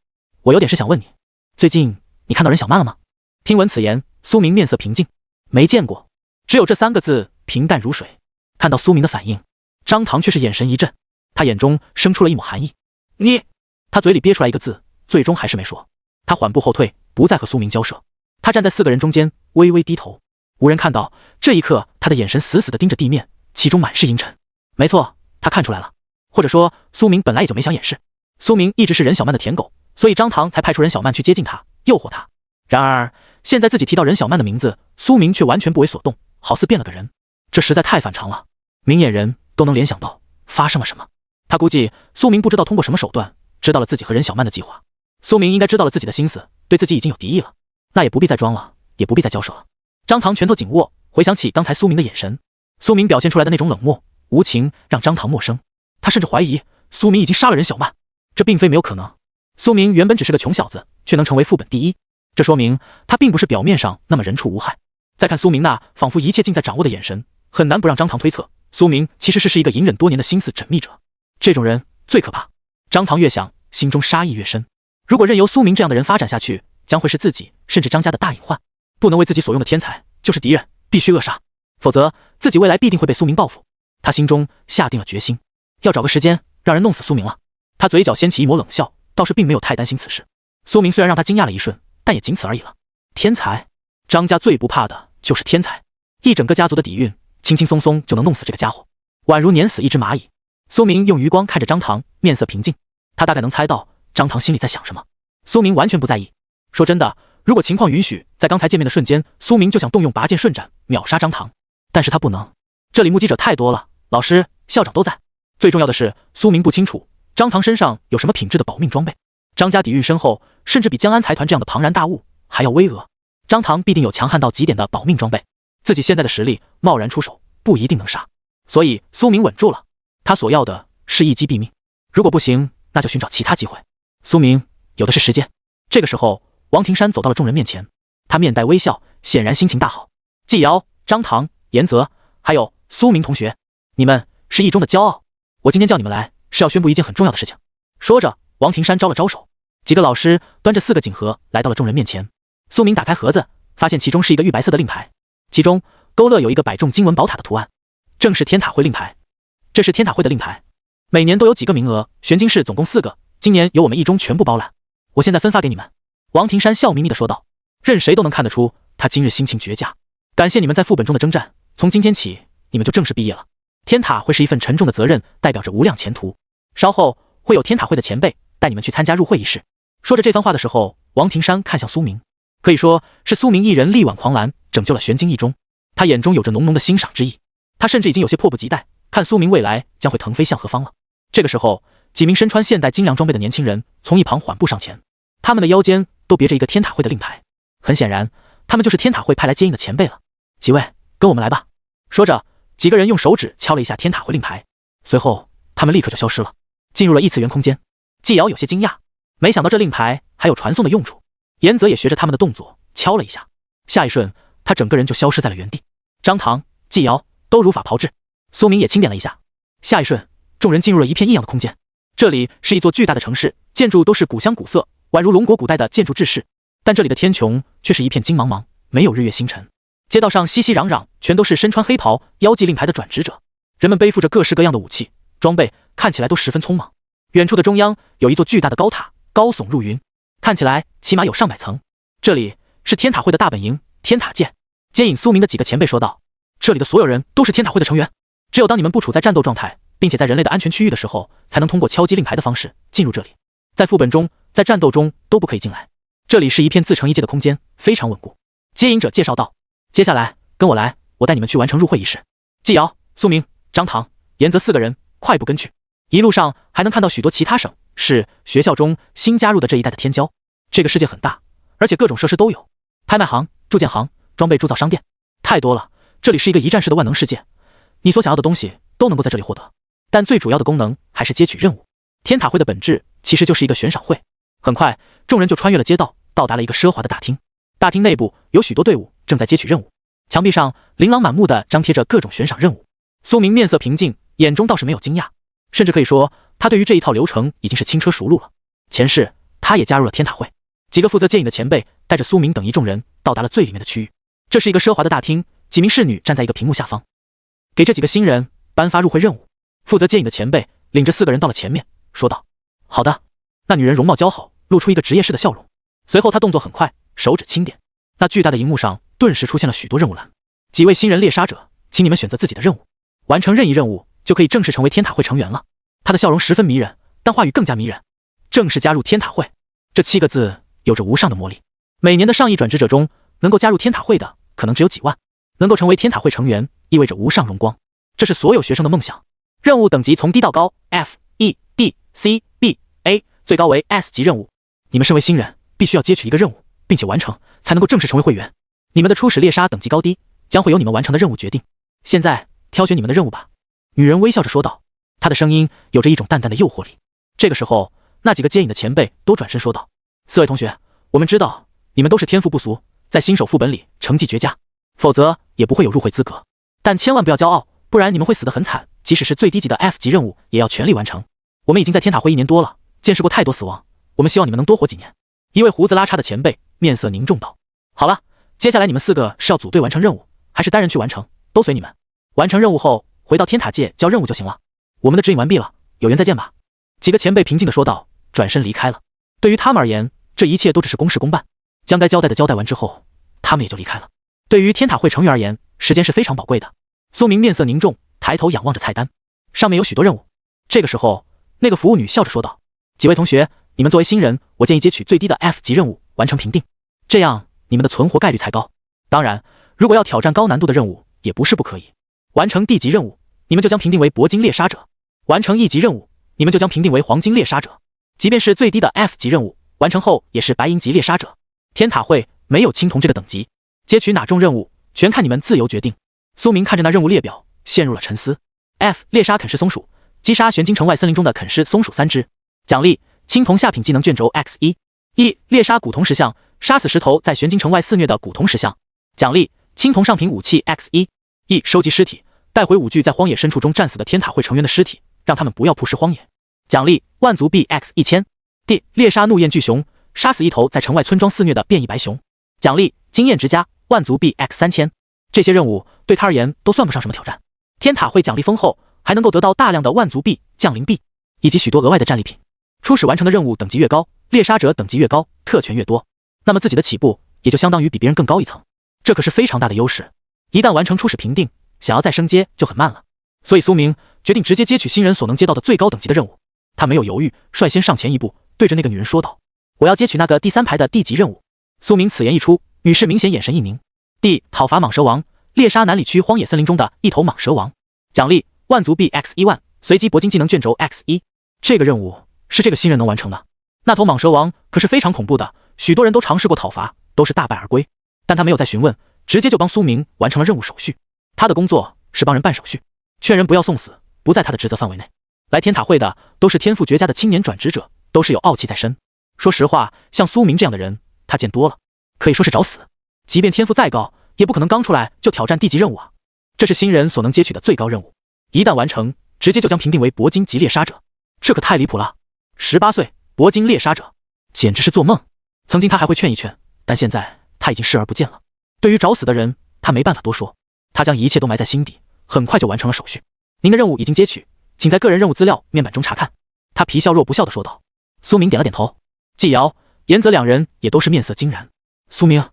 我有点事想问你，最近你看到任小曼了吗？听闻此言，苏明面色平静，没见过，只有这3个字，平淡如水。看到苏明的反应，张唐却是眼神一震，他眼中生出了一抹寒意。你……他嘴里憋出来一个字，最终还是没说。他缓步后退，不再和苏明交涉。他站在4个人中间，微微低头，无人看到。这一刻，他的眼神死死地盯着地面，其中满是阴沉。没错，他看出来了，或者说苏明本来也就没想掩饰。苏明一直是任小曼的舔狗，所以张唐才派出任小曼去接近他，诱惑他。然而现在自己提到任小曼的名字，苏明却完全不为所动，好似变了个人，这实在太反常了。明眼人都能联想到发生了什么。他估计苏明不知道通过什么手段知道了自己和任小曼的计划，苏明应该知道了自己的心思，对自己已经有敌意了，那也不必再装了，也不必再交涉了。张唐拳头紧握，回想起刚才苏明的眼神，苏明表现出来的那种冷漠无情让张唐陌生，他甚至怀疑苏明已经杀了任小曼。这并非没有可能，苏明原本只是个穷小子，却能成为副本第一，这说明他并不是表面上那么人畜无害。再看苏明那仿佛一切尽在掌握的眼神，很难不让张唐推测，苏明其实是一个隐忍多年的心思缜密者。这种人最可怕。张唐越想，心中杀意越深。如果任由苏明这样的人发展下去，将会是自己甚至张家的大隐患。不能为自己所用的天才就是敌人，必须扼杀，否则自己未来必定会被苏明报复。他心中下定了决心，要找个时间让人弄死苏明了。他嘴角掀起一抹冷笑，倒是并没有太担心此事。苏明虽然让他惊讶了一瞬，但也仅此而已了。天才，张家最不怕的就是天才，一整个家族的底蕴，轻轻松松就能弄死这个家伙，宛如碾死一只蚂蚁。苏明用余光看着张唐，面色平静，他大概能猜到张唐心里在想什么。苏明完全不在意。说真的，如果情况允许，在刚才见面的瞬间，苏明就想动用拔剑瞬斩秒杀张唐，但是他不能。这里目击者太多了，老师、校长都在。最重要的是，苏明不清楚张唐身上有什么品质的保命装备。张家底蕴深厚，甚至比江安财团这样的庞然大物还要巍峨。张唐必定有强悍到极点的保命装备，自己现在的实力贸然出手不一定能杀，所以苏明稳住了。他所要的是一击毙命，如果不行，那就寻找其他机会。苏明有的是时间。这个时候，王庭山走到了众人面前，他面带微笑，显然心情大好。季瑶、张唐、严泽，还有苏明同学，你们是一中的骄傲，我今天叫你们来是要宣布一件很重要的事情。说着，王庭山招了招手，几个老师端着4个锦盒来到了众人面前。苏明打开盒子，发现其中是一个玉白色的令牌，其中勾勒有一个摆中经文宝塔的图案，正是天塔会令牌。这是天塔会的令牌，每年都有几个名额，玄金市总共4个，今年由我们一中全部包揽，我现在分发给你们。王庭山笑眯眯地说道，任谁都能看得出他今日心情绝佳。感谢你们在副本中的征战，从今天起你们就正式毕业了。天塔会是一份沉重的责任，代表着无量前途，稍后会有天塔会的前辈带你们去参加入会仪式。说着这番话的时候，王庭山看向苏明，可以说是苏明一人力挽狂澜，拯救了玄金一中，他眼中有着浓浓的欣赏之意，他甚至已经有些迫不及待，看苏明未来将会腾飞向何方了。这个时候，几名身穿现代精良装备的年轻人从一旁缓步上前，他们的腰间都别着一个天塔会的令牌，很显然他们就是天塔会派来接应的前辈了。几位，跟我们来吧。说着，几个人用手指敲了一下天塔会令牌，随后他们立刻就消失了，进入了异次元空间。季瑶有些惊讶，没想到这令牌还有传送的用处。严泽也学着他们的动作敲了一下，下一瞬他整个人就消失在了原地。张唐、季瑶都如法炮制，苏明也轻点了一下，下一瞬众人进入了一片异样的空间。这里是一座巨大的城市，建筑都是古香古色，宛如龙国古代的建筑制式，但这里的天穹却是一片金茫茫，没有日月星辰。街道上熙熙攘攘，全都是身穿黑袍、腰系令牌的转职者，人们背负着各式各样的武器装备，看起来都十分匆忙。远处的中央有一座巨大的高塔，高耸入云，看起来起码有上百层。这里是天塔会的大本营，天塔界。接引苏明的几个前辈说道：“这里的所有人都是天塔会的成员，只有当你们不处在战斗状态，并且在人类的安全区域的时候，才能通过敲击令牌的方式进入这里。在副本中，在战斗中都不可以进来。这里是一片自成一界的空间，非常稳固。”接引者介绍道：“接下来跟我来，我带你们去完成入会仪式。”季瑶、苏明、张唐、严泽4个人快步跟去。一路上还能看到许多其他省市学校中新加入的这一代的天骄。这个世界很大，而且各种设施都有，拍卖行、铸剑行、装备铸造商店，太多了。这里是一个一站式的万能世界，你所想要的东西都能够在这里获得。但最主要的功能还是接取任务。天塔会的本质其实就是一个悬赏会。很快，众人就穿越了街道，到达了一个奢华的大厅。大厅内部有许多队伍正在接取任务，墙壁上琳琅满目的张贴着各种悬赏任务。苏明面色平静，眼中倒是没有惊讶，甚至可以说他对于这一套流程已经是轻车熟路了。前世他也加入了天塔会。几个负责接引的前辈带着苏明等一众人到达了最里面的区域。这是一个奢华的大厅，几名侍女站在一个屏幕下方，给这几个新人颁发入会任务。负责接引的前辈领着4个人到了前面，说道：“好的。”那女人容貌姣好，露出一个职业式的笑容。随后她动作很快，手指轻点，那巨大的荧幕上顿时出现了许多任务栏。几位新人猎杀者，请你们选择自己的任务，完成任意任务就可以正式成为天塔会成员了。她的笑容十分迷人，但话语更加迷人。正式加入天塔会，这7个字有着无上的魔力。每年的上亿转职者中，能够加入天塔会的可能只有几万，能够成为天塔会成员意味着无上荣光，这是所有学生的梦想。任务等级从低到高 F、E、D、C、B、A， 最高为 S 级任务。你们身为新人，必须要接取一个任务，并且完成，才能够正式成为会员。你们的初始猎杀等级高低，将会由你们完成的任务决定。现在挑选你们的任务吧。女人微笑着说道，她的声音有着一种淡淡的诱惑力。这个时候，那几个接引的前辈都转身说道：“4位同学，我们知道你们都是天赋不俗，在新手副本里成绩绝佳，否则也不会有入会资格。但千万不要骄傲，不然你们会死得很惨。即使是最低级的 F 级任务，也要全力完成。我们已经在天塔会1年多了，见识过太多死亡，我们希望你们能多活几年。”一位胡子拉碴的前辈面色凝重道：“好了，接下来你们4个是要组队完成任务，还是单人去完成，都随你们。完成任务后，回到天塔界交任务就行了。我们的指引完毕了，有缘再见吧。”几个前辈平静地说道，转身离开了。对于他们而言，这一切都只是公事公办，将该交代的交代完之后，他们也就离开了。对于天塔会成员而言，时间是非常宝贵的。苏明面色凝重，抬头仰望着菜单，上面有许多任务。这个时候，那个服务女笑着说道：“几位同学，你们作为新人，我建议接取最低的 F 级任务，完成评定，这样你们的存活概率才高。当然，如果要挑战高难度的任务，也不是不可以。完成 D 级任务，你们就将评定为铂金猎杀者；完成 E 级任务，你们就将评定为黄金猎杀者。即便是最低的 F 级任务，完成后也是白银级猎杀者。天塔会没有青铜这个等级，接取哪种任务，全看你们自由决定。”苏明看着那任务列表，陷入了沉思。F 猎杀啃食松鼠，击杀玄金城外森林中的啃食松鼠3只，奖励青铜下品技能卷轴 X1。E 猎杀古铜石像，杀死10头在玄金城外肆虐的古铜石像，奖励青铜上品武器 X1。E 收集尸体，带回5具在荒野深处中战死的天塔会成员的尸体，让他们不要扑尸荒野，奖励万族币 X1000。D 猎杀怒焰巨熊，杀死1头在城外村庄肆虐的变异白熊，奖励经验值加万族币 X3000。这些任务对他而言都算不上什么挑战。天塔会奖励丰厚，还能够得到大量的万族币、降临币，以及许多额外的战利品。初始完成的任务等级越高，猎杀者等级越高，特权越多，那么自己的起步也就相当于比别人更高一层，这可是非常大的优势。一旦完成初始评定，想要再升阶就很慢了。所以苏明决定直接接取新人所能接到的最高等级的任务。他没有犹豫，率先上前一步，对着那个女人说道：“我要接取那个第3排的D级任务。”苏明此言一出，女士明显眼神一凝。D 讨伐蟒蛇王，猎杀南里区荒野森林中的1头蟒蛇王，奖励万族币 X1万，随机铂金技能卷轴 X1。这个任务是这个新人能完成的。那头蟒蛇王可是非常恐怖的，许多人都尝试过讨伐，都是大败而归。但他没有再询问，直接就帮苏明完成了任务手续。他的工作是帮人办手续，劝人不要送死，不在他的职责范围内。来天塔会的都是天赋绝佳的青年转职者，都是有傲气在身。说实话，像苏明这样的人，他见多了，可以说是找死。即便天赋再高，也不可能刚出来就挑战地级任务啊！这是新人所能接取的最高任务，一旦完成，直接就将评定为铂金级猎杀者，这可太离谱了！18岁，铂金猎杀者，简直是做梦。曾经他还会劝一劝，但现在他已经视而不见了。对于找死的人，他没办法多说，他将一切都埋在心底，很快就完成了手续。您的任务已经接取，请在个人任务资料面板中查看。他他皮笑肉不笑地说道。苏明点了点头。季瑶、严泽两人也都是面色惊然。苏明，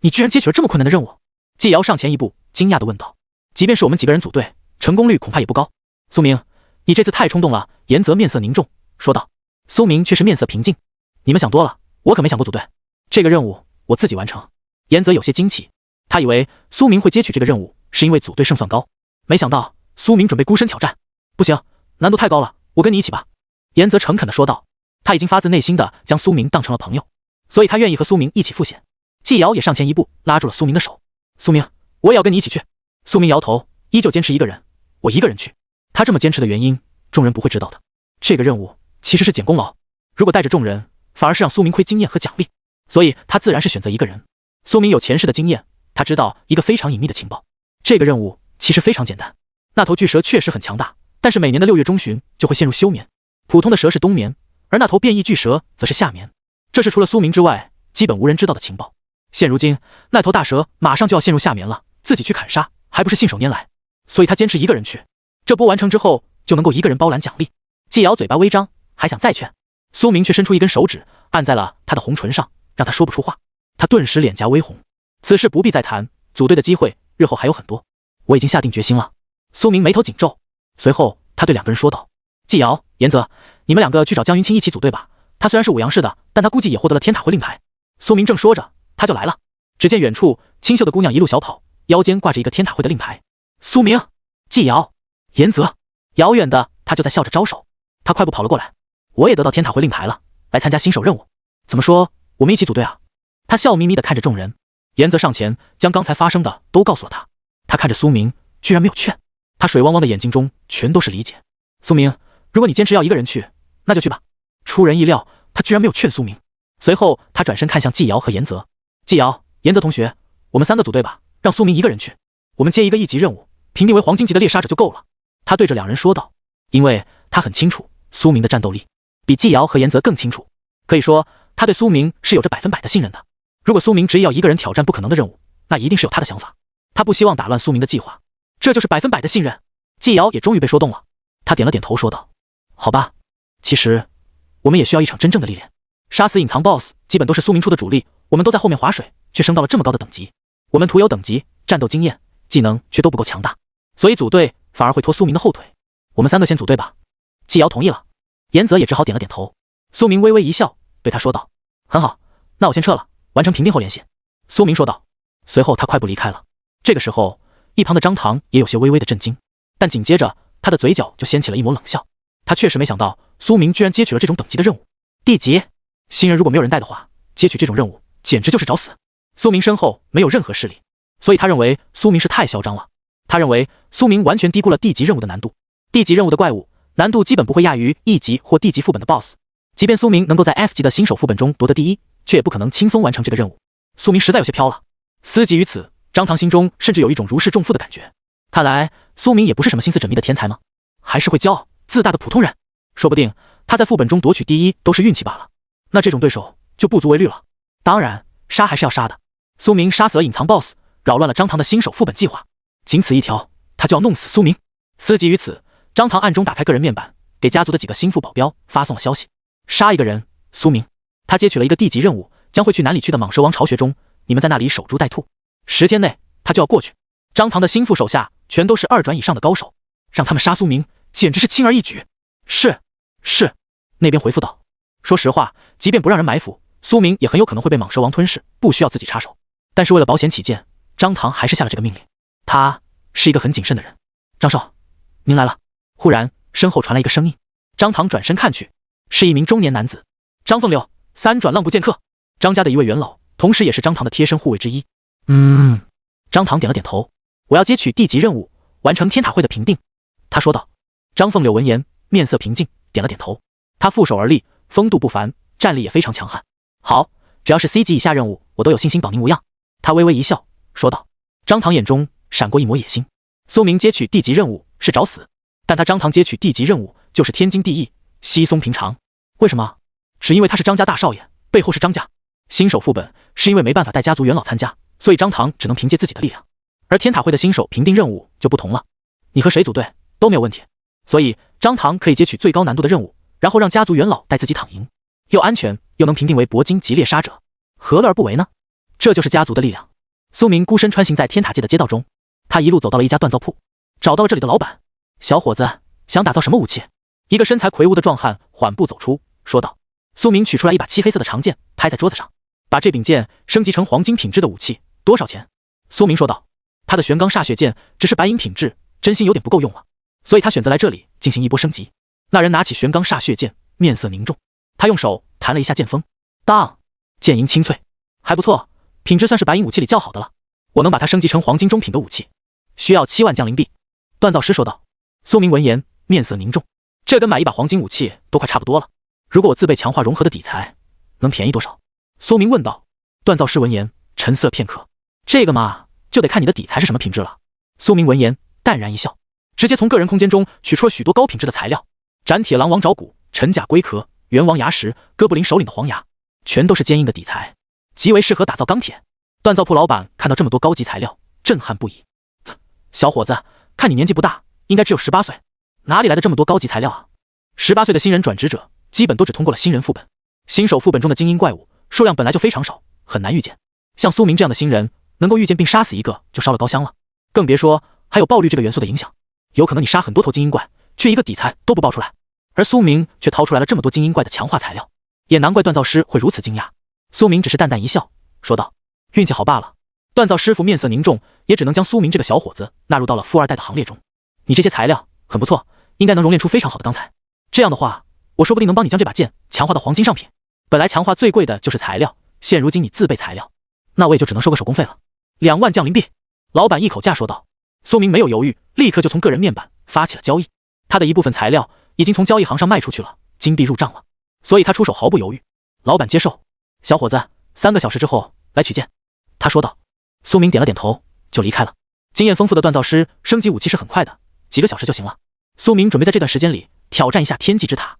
你居然接取了这么困难的任务？季瑶上前一步，惊讶地问道。即便是我们几个人组队，成功率恐怕也不高。苏明，你这次太冲动了。严泽面色凝重说道。苏明却是面色平静。你们想多了，我可没想过组队，这个任务我自己完成。严泽有些惊奇，他以为苏明会接取这个任务是因为组队胜算高，没想到苏明准备孤身挑战。不行，难度太高了，我跟你一起吧。严泽诚恳地说道。他已经发自内心地将苏明当成了朋友，所以他愿意和苏明一起赴险。季瑶也上前一步拉住了苏明的手。苏明，我也要跟你一起去。苏明摇头，依旧坚持一个人。我一个人去。他这么坚持的原因，众人不会知道的。这个任务其实是捡功劳，如果带着众人，反而是让苏明亏经验和奖励，所以他自然是选择一个人。苏明有前世的经验，他知道一个非常隐秘的情报。这个任务其实非常简单，那头巨蛇确实很强大，但是每年的6月中旬就会陷入休眠。普通的蛇是冬眠，而那头变异巨蛇则是夏眠。这是除了苏明之外基本无人知道的情报。现如今那头大蛇马上就要陷入夏眠了，自己去砍杀还不是信手拈来，所以他坚持一个人去。这波完成之后就能够一个人包揽奖励。季瑶嘴巴微张，还想再劝，苏明却伸出一根手指按在了他的红唇上，让他说不出话。他顿时脸颊微红。此事不必再谈，组队的机会日后还有很多，我已经下定决心了。苏明眉头紧皱，随后他对两个人说道。季瑶、严泽，你们两个去找江云清一起组队吧，他虽然是5阳市的，但他估计也获得了天塔会令牌。苏明正说着，他就来了。只见远处清秀的姑娘一路小跑，腰间挂着一个天塔会的令牌。苏明、季瑶、严泽，遥远的他就在笑着招手。他快步跑了过来。我也得到天塔会令牌了，来参加新手任务。怎么说，我们一起组队啊？他笑眯眯地看着众人。严泽上前将刚才发生的都告诉了他。他看着苏明，居然没有劝。他水汪汪的眼睛中全都是理解。苏明，如果你坚持要一个人去，那就去吧。出人意料，他居然没有劝苏明。随后他转身看向季瑶和严泽。季瑶、严泽同学，我们3个组队吧，让苏明一个人去。我们接一个1级任务，评定为黄金级的猎杀者就够了。他对着两人说道。因为他很清楚苏明的战斗力，比季瑶和严泽更清楚。可以说他对苏明是有着100%的信任的。如果苏明执意要一个人挑战不可能的任务，那一定是有他的想法。他不希望打乱苏明的计划，这就是100%的信任。季瑶也终于被说动了，他点了点头说道。好吧，其实我们也需要一场真正的历练。杀死隐藏 BOSS 基本都是苏明出的主力，我们都在后面划水，却升到了这么高的等级。我们徒有等级、战斗经验、技能却都不够强大，所以组队反而会拖苏明的后腿。我们3个先组队吧。季瑶同意了，严泽也只好点了点头。苏明微微一笑，对他说道。很好，那我先撤了，完成评定后联系。苏明说道。随后他快步离开了。这个时候一旁的张唐也有些微微的震惊，但紧接着他的嘴角就掀起了一抹冷笑。他确实没想到苏明居然接取了这种等级的任务。地级新人如果没有人带的话，接取这种任务简直就是找死。苏明身后没有任何势力，所以他认为苏明是太嚣张了。他认为苏明完全低估了地级任务的难度。地级任务的怪物难度基本不会亚于E级或D级副本的 BOSS， 即便苏明能够在 F 级的新手副本中夺得第一，却也不可能轻松完成这个任务。苏明实在有些飘了。思及于此，张唐心中甚至有一种如释重负的感觉。看来苏明也不是什么心思缜密的天才吗？还是会骄傲自大的普通人。说不定他在副本中夺取第一都是运气罢了。那这种对手就不足为虑了。当然杀还是要杀的。苏明杀死了隐藏 BOSS， 扰乱了张唐的新手副本计划，仅此一条，他就要弄死苏明。思及于此，张唐暗中打开个人面板，给家族的几个心腹保镖发送了消息。杀一个人，苏明。他接取了一个地级任务，将会去南里区的蟒蛇王巢穴中，你们在那里守株待兔。10天内他就要过去。张唐的心腹手下全都是2转以上的高手，让他们杀苏明简直是轻而易举。是。那边回复道。说实话，即便不让人埋伏，苏明也很有可能会被蟒蛇王吞噬，不需要自己插手。但是为了保险起见，张唐还是下了这个命令。他是一个很谨慎的人。张少，您来了。忽然身后传来一个声音。张唐转身看去，是一名中年男子。张凤柳，3转浪不见客。张家的一位元老，同时也是张唐的贴身护卫之一。张唐点了点头。我要接取地级任务，完成天塔会的评定。他说道。张凤柳闻言面色平静，点了点头。他负手而立，风度不凡，战力也非常强悍。好，只要是 C 级以下任务，我都有信心保您无恙。他微微一笑说道。张唐眼中闪过一抹野心。苏明接取地级任务是找死，但他张唐接取地级任务就是天经地义，稀松平常。为什么？只因为他是张家大少爷，背后是张家。新手副本是因为没办法带家族元老参加，所以张唐只能凭借自己的力量。而天塔会的新手评定任务就不同了，你和谁组队都没有问题，所以张唐可以接取最高难度的任务，然后让家族元老带自己躺赢，又安全又能评定为铂金级猎杀者，何乐而不为呢？这就是家族的力量。苏明孤身穿行在天塔界的街道中，他一路走到了一家锻造铺，找到了这里的老板。小伙子，想打造什么武器？一个身材魁梧的壮汉缓步走出，说道。苏明取出来一把漆黑色的长剑，拍在桌子上，把这柄剑升级成黄金品质的武器，多少钱？苏明说道。他的玄钢煞血剑只是白银品质，真心有点不够用了，所以他选择来这里进行一波升级。那人拿起玄钢煞血剑，面色凝重，他用手弹了一下剑锋，当，剑音清脆，还不错，品质算是白银武器里较好的了。我能把它升级成黄金中品的武器，需要7万降灵币。锻造师说道。苏明闻言，面色凝重，这跟买一把黄金武器都快差不多了。如果我自备强化融合的底材，能便宜多少？苏明问道。锻造师闻言，沉思了片刻，这个嘛，就得看你的底材是什么品质了。苏明闻言，淡然一笑，直接从个人空间中取出了许多高品质的材料，斩铁狼王爪骨、陈甲龟壳、猿王牙石、哥布林首领的黄牙，全都是坚硬的底材，极为适合打造钢铁。锻造铺老板看到这么多高级材料，震撼不已。小伙子，看你年纪不大，应该只有18岁，哪里来的这么多高级材料啊？18岁的新人转职者基本都只通过了新人副本，新手副本中的精英怪物数量本来就非常少，很难遇见。像苏明这样的新人，能够遇见并杀死一个就烧了高香了，更别说还有爆率这个元素的影响，有可能你杀很多头精英怪，却一个底材都不爆出来。而苏明却掏出来了这么多精英怪的强化材料，也难怪锻造师会如此惊讶。苏明只是淡淡一笑，说道：“运气好罢了。”锻造师傅面色凝重，也只能将苏明这个小伙子纳入到了富二代的行列中。你这些材料很不错，应该能熔炼出非常好的钢材。这样的话，我说不定能帮你将这把剑强化到黄金上品。本来强化最贵的就是材料，现如今你自备材料，那我也就只能收个手工费了。2万降灵币。老板一口价说道。苏明没有犹豫，立刻就从个人面板发起了交易。他的一部分材料已经从交易行上卖出去了，金币入账了，所以他出手毫不犹豫。老板接受。小伙子，3个小时之后来取剑。他说道。苏明点了点头，就离开了。经验丰富的锻造师升级武器是很快的，几个小时就行了。苏明准备在这段时间里挑战一下天际之塔。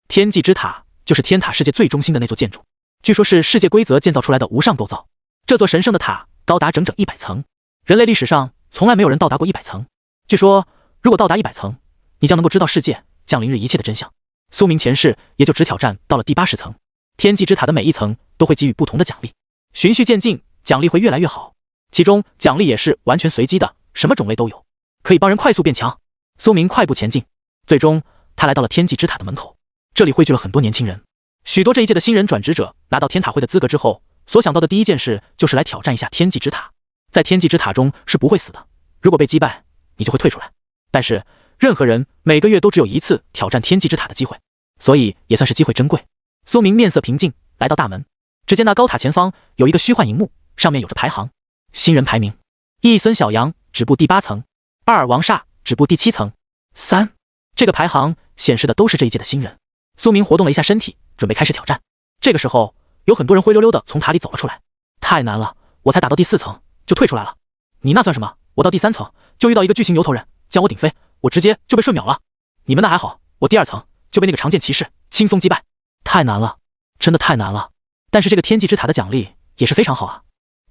天际之塔就是天塔世界最中心的那座建筑，据说是世界规则建造出来的无上构造。这座神圣的塔高达整整100层，人类历史上从来没有人到达过100层。据说如果到达100层，你将能够知道世界降临日一切的真相。苏明前世也就只挑战到了第80层。天际之塔的每一层都会给予不同的奖励，循序渐进，奖励会越来越好。其中奖励也是完全随机的，什么种类都有，可以帮人快速变强。苏明快步前进，最终他来到了天际之塔的门口。这里汇聚了很多年轻人，许多这一届的新人转职者拿到天塔会的资格之后，所想到的第一件事就是来挑战一下天际之塔。在天际之塔中是不会死的，如果被击败，你就会退出来。但是任何人每个月都只有1次挑战天际之塔的机会，所以也算是机会珍贵。苏明面色平静，来到大门，只见那高塔前方有一个虚幻荧幕，上面有着排行。新人排名：1孙小阳止步第8层，2王煞止步第7层，3。这个排行显示的都是这一届的新人。苏明活动了一下身体，准备开始挑战。这个时候，有很多人灰溜溜的从塔里走了出来。太难了，我才打到第4层就退出来了。你那算什么？我到第3层就遇到一个巨型牛头人，将我顶飞，我直接就被瞬秒了。你们那还好，我第2层就被那个长剑骑士轻松击败。太难了，真的太难了。但是这个天际之塔的奖励也是非常好啊。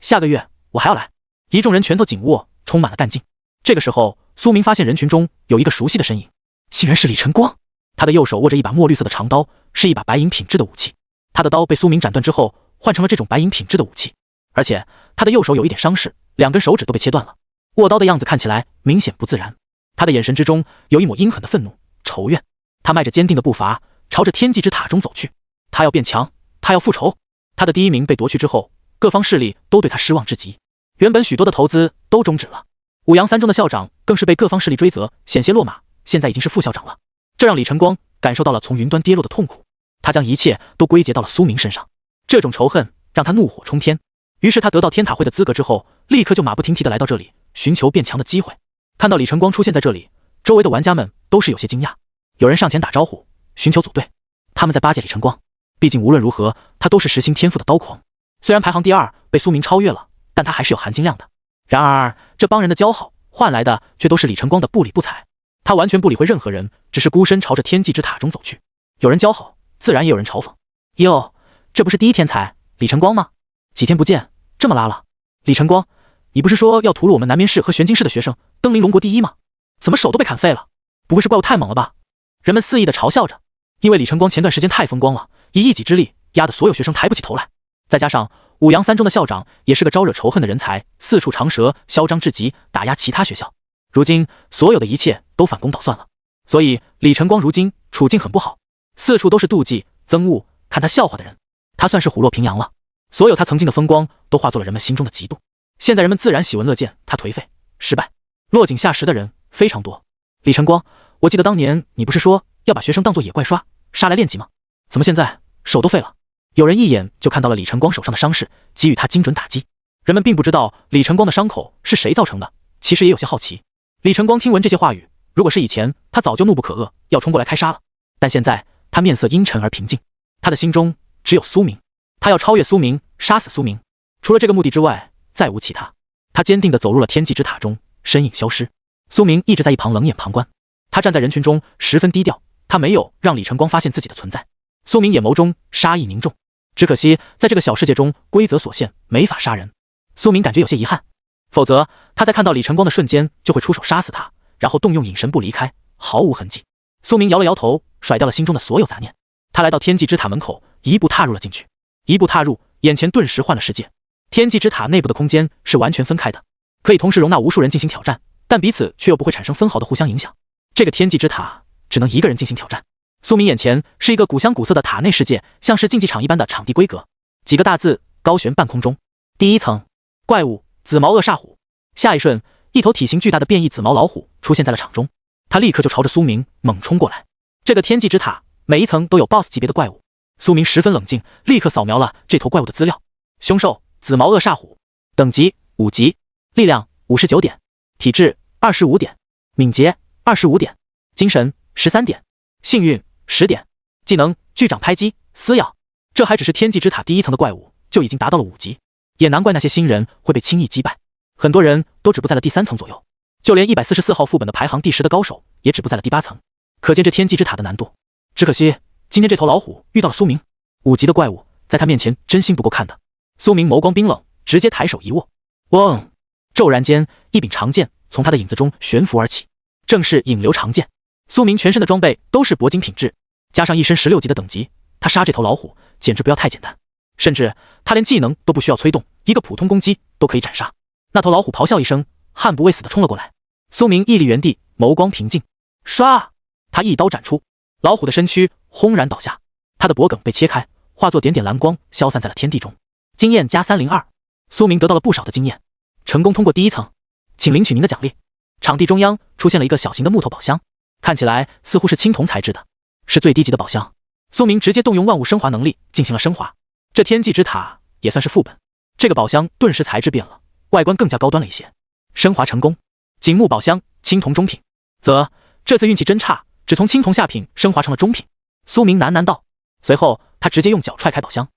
下个月我还要来。一众人拳头紧握，充满了干劲。这个时候，苏明发现人群中有一个熟悉的身影，竟然是李晨光。他的右手握着一把墨绿色的长刀，是一把白银品质的武器。他的刀被苏明斩断之后，换成了这种白银品质的武器，而且他的右手有一点伤势，2根手指都被切断了。握刀的样子看起来明显不自然。他的眼神之中有一抹阴狠的愤怒、仇怨。他迈着坚定的步伐，朝着天际之塔中走去。他要变强，他要复仇。他的第1名被夺去之后，各方势力都对他失望至极。原本许多的投资都终止了，五阳3中的校长更是被各方势力追责，险些落马，现在已经是副校长了。这让李晨光感受到了从云端跌落的痛苦，他将一切都归结到了苏明身上。这种仇恨让他怒火冲天，于是他得到天塔会的资格之后，立刻就马不停蹄地来到这里，寻求变强的机会。看到李晨光出现在这里，周围的玩家们都是有些惊讶，有人上前打招呼，寻求组队。他们在巴结李晨光，毕竟无论如何，他都是实行天赋的刀狂。虽然排行第2被苏明超越了，但他还是有含金量的。然而这帮人的交好换来的却都是李晨光的不理不睬，他完全不理会任何人，只是孤身朝着天际之塔中走去。有人交好，自然也有人嘲讽。哟，这不是第一天才李晨光吗？几天不见，这么拉了。李晨光，你不是说要屠戮我们南面市和玄津市的学生，登临龙国第1吗？怎么手都被砍废了？不会是怪物太猛了吧？人们肆意的嘲笑着。因为李晨光前段时间太风光了，以一己之力压得所有学生抬不起头来，再加上五羊三中的校长也是个招惹仇恨的人才，四处长舌，嚣张至极，打压其他学校。如今所有的一切都反攻倒算了，所以李晨光如今处境很不好，四处都是妒忌、憎恶、看他笑话的人。他算是虎落平阳了，所有他曾经的风光都化作了人们心中的嫉妒。现在人们自然喜闻乐见他颓废、失败、落井下石的人非常多。李晨光，我记得当年你不是说要把学生当作野怪杀来练级吗？怎么现在手都废了？有人一眼就看到了李晨光手上的伤势，给予他精准打击。人们并不知道李晨光的伤口是谁造成的，其实也有些好奇。李晨光听闻这些话语，如果是以前，他早就怒不可遏，要冲过来开杀了。但现在他面色阴沉而平静，他的心中只有苏明，他要超越苏明，杀死苏明。除了这个目的之外，再无其他。他坚定地走入了天际之塔中，身影消失。苏明一直在一旁冷眼旁观，他站在人群中十分低调，他没有让李晨光发现自己的存在。苏明眼眸中杀意凝重，只可惜在这个小世界中规则所限，没法杀人。苏明感觉有些遗憾，否则他在看到李晨光的瞬间就会出手杀死他，然后动用隐神步离开，毫无痕迹。苏明摇了摇头，甩掉了心中的所有杂念。他来到天际之塔门口，一步踏入了进去。一步踏入，眼前顿时换了世界。天际之塔内部的空间是完全分开的，可以同时容纳无数人进行挑战，但彼此却又不会产生分毫的互相影响。这个天际之塔只能一个人进行挑战。苏明眼前是一个古香古色的塔内世界，像是竞技场一般的场地规格，几个大字高悬半空中。第一层，怪物紫毛恶煞虎。下一瞬，一头体型巨大的变异紫毛老虎出现在了场中，他立刻就朝着苏明猛冲过来。这个天际之塔每一层都有 BOSS 级别的怪物，苏明十分冷静，立刻扫描了这头怪物的资料。凶兽紫毛恶煞虎，等级5级，力量59点，体质25点，敏捷25点，精神13点，幸运10点，技能巨掌拍击、撕咬。这还只是天际之塔第一层的怪物，就已经达到了5级，也难怪那些新人会被轻易击败，很多人都止步在了第3层左右，就连144号副本的排行第10的高手也止步在了第8层，可见这天际之塔的难度。只可惜今天这头老虎遇到了苏明，5级的怪物在他面前真心不够看的。苏明眸光冰冷，直接抬手一握，嗡！骤然间，一柄长剑从他的影子中悬浮而起，正是引流长剑。苏明全身的装备都是铂金品质，加上一身16级的等级，他杀这头老虎简直不要太简单，甚至他连技能都不需要催动，一个普通攻击都可以斩杀。那头老虎咆哮一声，悍不畏死的冲了过来。苏明屹立原地，眸光平静，唰！他一刀斩出，老虎的身躯轰然倒下，他的脖颈被切开，化作点点蓝光消散在了天地中。经验加302，苏明得到了不少的经验，成功通过第1层，请领取您的奖励。场地中央出现了一个小型的木头宝箱，看起来似乎是青铜材质的，是最低级的宝箱。苏明直接动用万物升华能力进行了升华，这天际之塔也算是副本，这个宝箱顿时材质变了，外观更加高端了一些。升华成功，景木宝箱青铜中品，则这次运气真差，只从青铜下品升华成了中品。苏明喃喃道，随后他直接用脚踹开宝箱，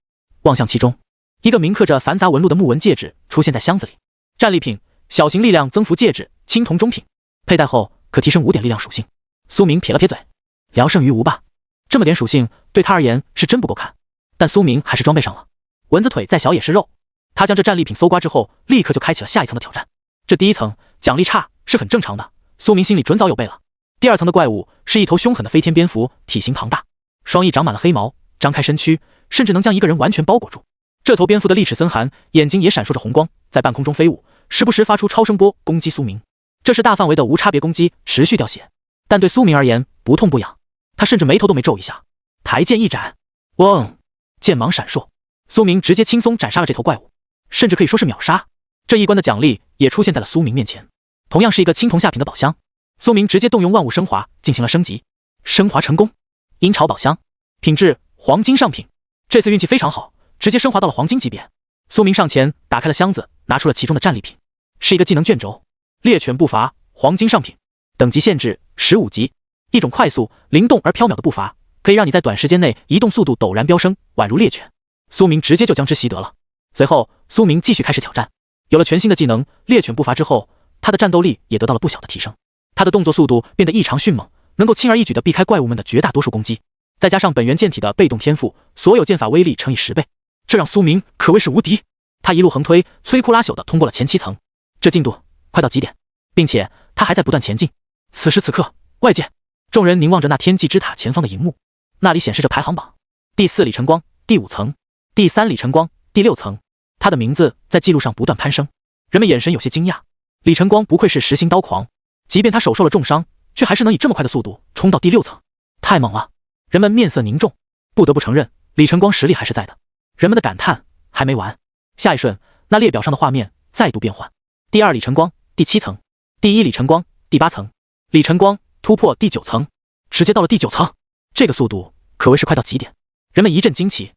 望向其中，一个铭刻着繁杂纹路的木纹戒指出现在箱子里。战利品小型力量增幅戒指，青铜中品，佩戴后可提升5点力量属性。苏明撇了撇嘴，聊胜于无吧，这么点属性对他而言是真不够看，但苏明还是装备上了。蚊子腿再小也是肉，他将这战利品搜刮之后，立刻就开启了下一层的挑战。这第1层奖励差是很正常的，苏明心里准早有备了。第2层的怪物是一头凶狠的飞天蝙蝠，体型庞大，双翼长满了黑毛，张开身躯甚至能将一个人完全包裹住。这头蝙蝠的利齿森寒，眼睛也闪烁着红光，在半空中飞舞，时不时发出超声波攻击苏明。这是大范围的无差别攻击，持续掉血，但对苏明而言不痛不痒，他甚至眉头都没皱一下，抬剑一斩，嗡！剑芒闪烁，苏明直接轻松斩杀了这头怪物，甚至可以说是秒杀。这一关的奖励也出现在了苏明面前，同样是一个青铜下品的宝箱。苏明直接动用万物升华进行了升级，升华成功。阴潮宝箱，品质黄金上品，这次运气非常好，直接升华到了黄金级别。苏明上前打开了箱子，拿出了其中的战利品，是一个技能卷轴，猎犬步伐，黄金上品，等级限制15级，一种快速灵动而飘渺的步伐，可以让你在短时间内移动速度陡然飙升，宛如猎犬。苏明直接就将之习得了。随后苏明继续开始挑战，有了全新的技能猎犬步伐之后，他的战斗力也得到了不小的提升，他的动作速度变得异常迅猛，能够轻而易举地避开怪物们的绝大多数攻击，再加上本源剑体的被动天赋，所有剑法威力乘以10倍，这让苏明可谓是无敌。他一路横推，摧枯拉朽地通过了前7层，这进度快到极点，并且他还在不断前进。此时此刻，外界众人凝望着那天际之塔前方的荧幕，那里显示着排行榜。第4李晨光，第5层；第3李晨光，第6层。他的名字在记录上不断攀升，人们眼神有些惊讶。李晨光不愧是10星刀狂，即便他手受了重伤，却还是能以这么快的速度冲到第6层，太猛了！人们面色凝重，不得不承认，李晨光实力还是在的。人们的感叹还没完，下一瞬，那列表上的画面再度变换。第2李晨光，第7层；第1李晨光，第8层。李晨光突破第9层，直接到了第9层，这个速度可谓是快到极点。人们一阵惊奇，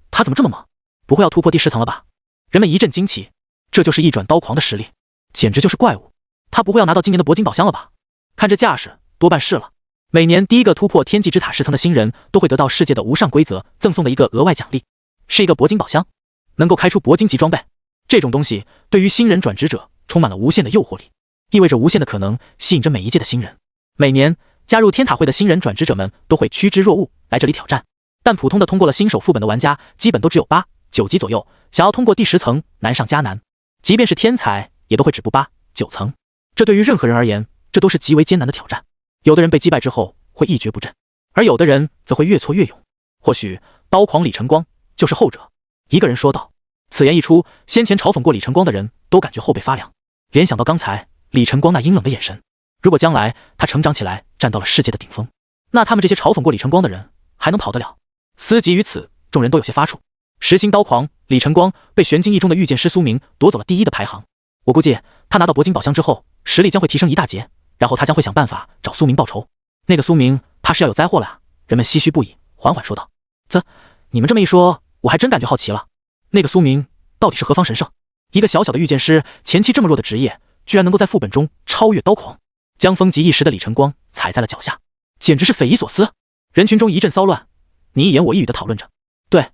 他怎么这么猛？不会要突破第10层了吧？人们一阵惊奇，这就是一转刀狂的实力，简直就是怪物。他不会要拿到今年的铂金宝箱了吧？看这架势，多半是了。每年第一个突破天际之塔10层的新人都会得到世界的无上规则赠送的一个额外奖励，是一个铂金宝箱，能够开出铂金级装备。这种东西对于新人转职者充满了无限的诱惑力，意味着无限的可能吸引着每一届的新人。每年加入天塔会的新人转职者们都会趋之若鹜来这里挑战，但普通的通过了新手副本的玩家基本都只有8、9级左右，想要通过第10层难上加难，即便是天才也都会止步8、9层。这对于任何人而言，这都是极为艰难的挑战。有的人被击败之后会一蹶不振，而有的人则会越挫越勇。或许刀狂李晨光就是后者。一个人说道。此言一出，先前嘲讽过李晨光的人都感觉后背发凉，联想到刚才李晨光那阴冷的眼神，如果将来他成长起来站到了世界的顶峰，那他们这些嘲讽过李晨光的人还能跑得了？思及于此，众人都有些发怵。10星刀狂李晨光被玄机一中的御剑师苏明夺走了第1的排行，我估计他拿到铂金宝箱之后，实力将会提升一大截，然后他将会想办法找苏明报仇。那个苏明怕是要有灾祸了啊！人们唏嘘不已，缓缓说道：“你们这么一说，我还真感觉好奇了。那个苏明到底是何方神圣？一个小小的御剑师，前期这么弱的职业，居然能够在副本中超越刀狂，将风极一时的李晨光踩在了脚下，简直是匪夷所思。”人群中一阵骚乱，你一言我一语的讨论着。对，